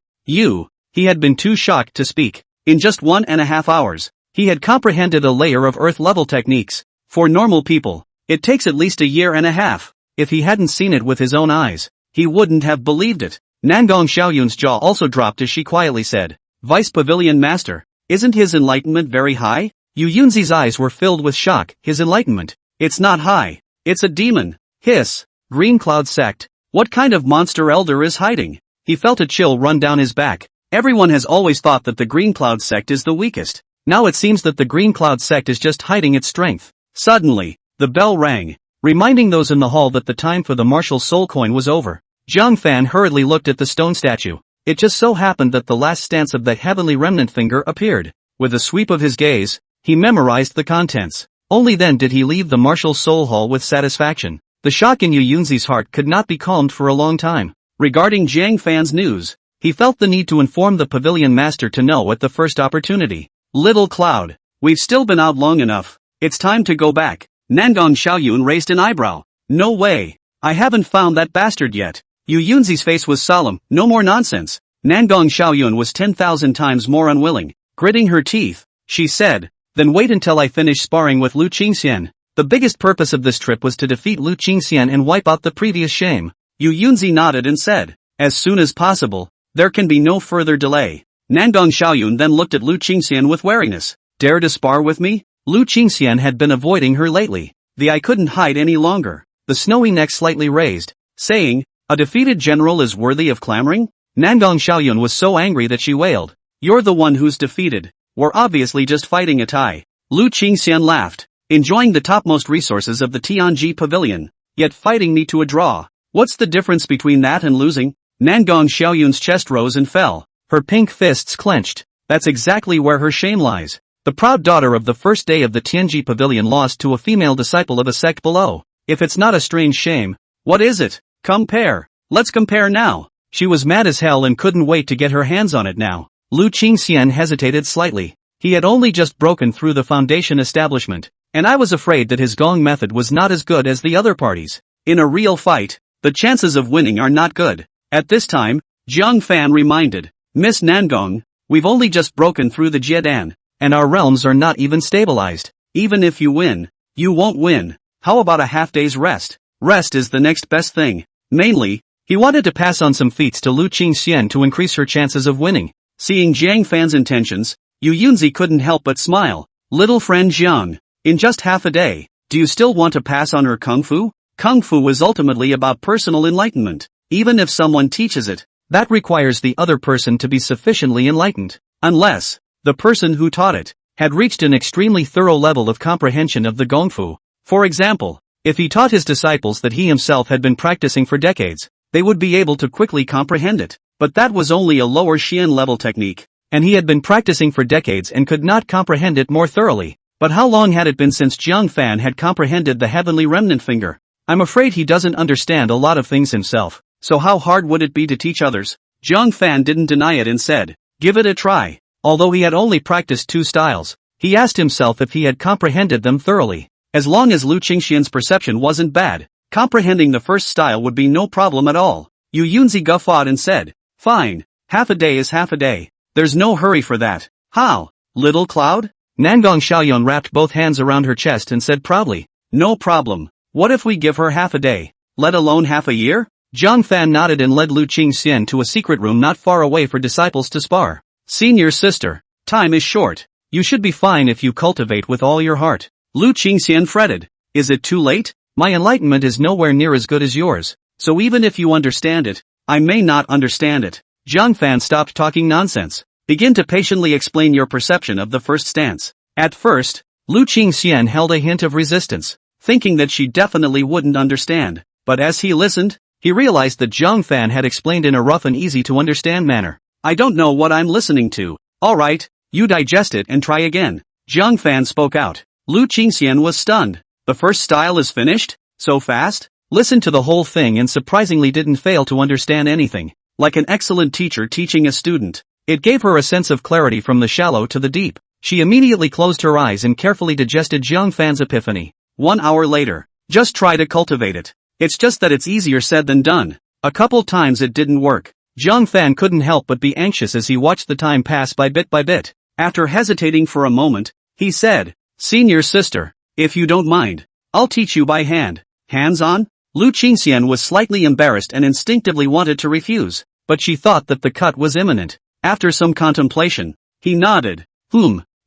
he had been too shocked to speak. In just 1.5 hours, he had comprehended a layer of Earth-level techniques. For normal people, it takes at least 1.5 years. If he hadn't seen it with his own eyes, he wouldn't have believed it. Nangong Xiaoyun's jaw also dropped as she quietly said, Vice Pavilion Master, isn't his enlightenment very high? Yu Yunzi's eyes were filled with shock. His enlightenment? It's not high. It's a demon. Hiss. Green Cloud Sect. What kind of monster elder is hiding? He felt a chill run down his back. Everyone has always thought that the Green Cloud Sect is the weakest. Now it seems that the Green Cloud Sect is just hiding its strength. Suddenly, the bell rang, reminding those in the hall that the time for the martial soul coin was over. Zhang Fan hurriedly looked at the stone statue. It just so happened that the last stance of the heavenly remnant finger appeared. With a sweep of his gaze, he memorized the contents. Only then did he leave the martial soul hall with satisfaction. The shock in Yu Yunzi's heart could not be calmed for a long time. Regarding Zhang Fan's news, he felt the need to inform the pavilion master to know at the first opportunity. Little Cloud, we've still been out long enough. It's time to go back. Nangong Xiaoyun raised an eyebrow. No way. I haven't found that bastard yet. Yu Yunzi's face was solemn. No more nonsense. Nangong Xiaoyun was 10,000 times more unwilling. Gritting her teeth, she said, then wait until I finish sparring with Lu Qingxian. The biggest purpose of this trip was to defeat Lu Qingxian and wipe out the previous shame. Yu Yunzi nodded and said, as soon as possible. There can be no further delay. Nangong Xiaoyun then looked at Lu Qingxian with wariness. Dare to spar with me? Lu Qingxian had been avoiding her lately. The eye couldn't hide any longer. The snowy neck slightly raised, saying, a defeated general is worthy of clamoring? Nangong Xiaoyun was so angry that she wailed. You're the one who's defeated. We're obviously just fighting a tie. Lu Qingxian laughed, enjoying the topmost resources of the Tianji pavilion, yet fighting me to a draw. What's the difference between that and losing? Nangong Xiaoyun's chest rose and fell. Her pink fists clenched. That's exactly where her shame lies. The proud daughter of the first day of the Tianji pavilion lost to a female disciple of a sect below. If it's not a strange shame, what is it? Compare. Let's compare now. She was mad as hell and couldn't wait to get her hands on it now. Lu Qingxian hesitated slightly. He had only just broken through the foundation establishment, and I was afraid that his gong method was not as good as the other parties. In a real fight, the chances of winning are not good. At this time, Zhang Fan reminded, Miss Nangong, we've only just broken through the Jiedan, and our realms are not even stabilized. Even if you win, you won't win. How about a half-day's rest? Rest is the next best thing. Mainly, he wanted to pass on some feats to Lu Qingxian to increase her chances of winning. Seeing Zhang Fan's intentions, Yu Yunzi couldn't help but smile. Little friend Jiang, in just half a day, do you still want to pass on her kung fu? Kung fu is ultimately about personal enlightenment. Even if someone teaches it, that requires the other person to be sufficiently enlightened. Unless the person who taught it had reached an extremely thorough level of comprehension of the gongfu. For example, if he taught his disciples that he himself had been practicing for decades, they would be able to quickly comprehend it. But that was only a lower Xian level technique, and he had been practicing for decades and could not comprehend it more thoroughly. But how long had it been since Jiang Fan had comprehended the heavenly remnant finger? I'm afraid he doesn't understand a lot of things himself, so how hard would it be to teach others? Jiang Fan didn't deny it and said, give it a try. Although he had only practiced 2 styles, he asked himself if he had comprehended them thoroughly. As long as Lu Qingxian's perception wasn't bad, comprehending the first style would be no problem at all. Yu Yunzi guffawed and said, fine, half a day is half a day. There's no hurry for that. How, little cloud? Nangong Xiaoyun wrapped both hands around her chest and said proudly, no problem. What if we give her half a day, let alone half a year? Jiang Fan nodded and led Lu Qingxian to a secret room not far away for disciples to spar. Senior sister, time is short. You should be fine if you cultivate with all your heart. Lu Qingxian fretted. Is it too late? My enlightenment is nowhere near as good as yours, so even if you understand it, I may not understand it. Jiang Fan stopped talking nonsense. Begin to patiently explain your perception of the first stance. At first, Lu Qingxian held a hint of resistance, thinking that she definitely wouldn't understand. But as he listened, he realized that Jiang Fan had explained in a rough and easy to understand manner. I don't know what I'm listening to. Alright, you digest it and try again. Jiang Fan spoke out. Lu Qingxian was stunned. The first style is finished? So fast? Listened to the whole thing and surprisingly didn't fail to understand anything. Like an excellent teacher teaching a student. It gave her a sense of clarity from the shallow to the deep. She immediately closed her eyes and carefully digested Jiang Fan's epiphany. 1 hour later. Just try to cultivate it. It's just that it's easier said than done. A couple times it didn't work. Jiang Fan couldn't help but be anxious as he watched the time pass by bit. After hesitating for a moment, he said, Senior sister, if you don't mind, I'll teach you by hand. Hands-on? Lu Qingxian was slightly embarrassed and instinctively wanted to refuse, but she thought that the cut was imminent. After some contemplation, he nodded.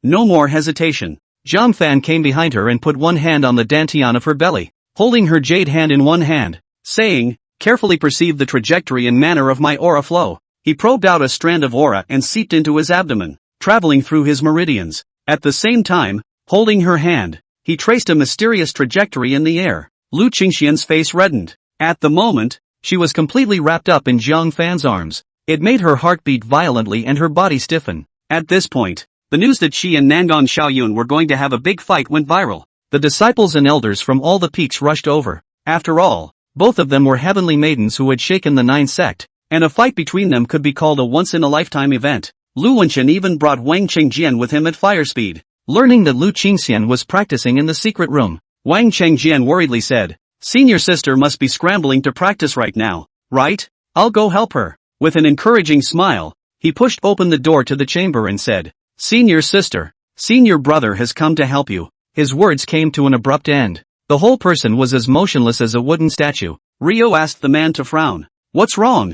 No more hesitation. Jiang Fan came behind her and put one hand on the dantian of her belly, holding her jade hand in one hand, saying, carefully perceive the trajectory and manner of my aura flow. He probed out a strand of aura and seeped into his abdomen, traveling through his meridians. At the same time, holding her hand, he traced a mysterious trajectory in the air. Lu Qingxian's face reddened. At the moment, she was completely wrapped up in Jiang Fan's arms. It made her heart beat violently and her body stiffen. At this point, the news that she and Nangong Xiaoyun were going to have a big fight went viral. The disciples and elders from all the peaks rushed over. After all, both of them were heavenly maidens who had shaken the 9 sect, and a fight between them could be called a once-in-a-lifetime event. Lu Wenchen even brought Wang Chengjian with him at fire speed. Learning that Lu Qingxian was practicing in the secret room, Wang Chengjian worriedly said, Senior sister must be scrambling to practice right now, right? I'll go help her. With an encouraging smile, he pushed open the door to the chamber and said, Senior sister, senior brother has come to help you. His words came to an abrupt end. The whole person was as motionless as a wooden statue. Rio asked the man to frown. What's wrong?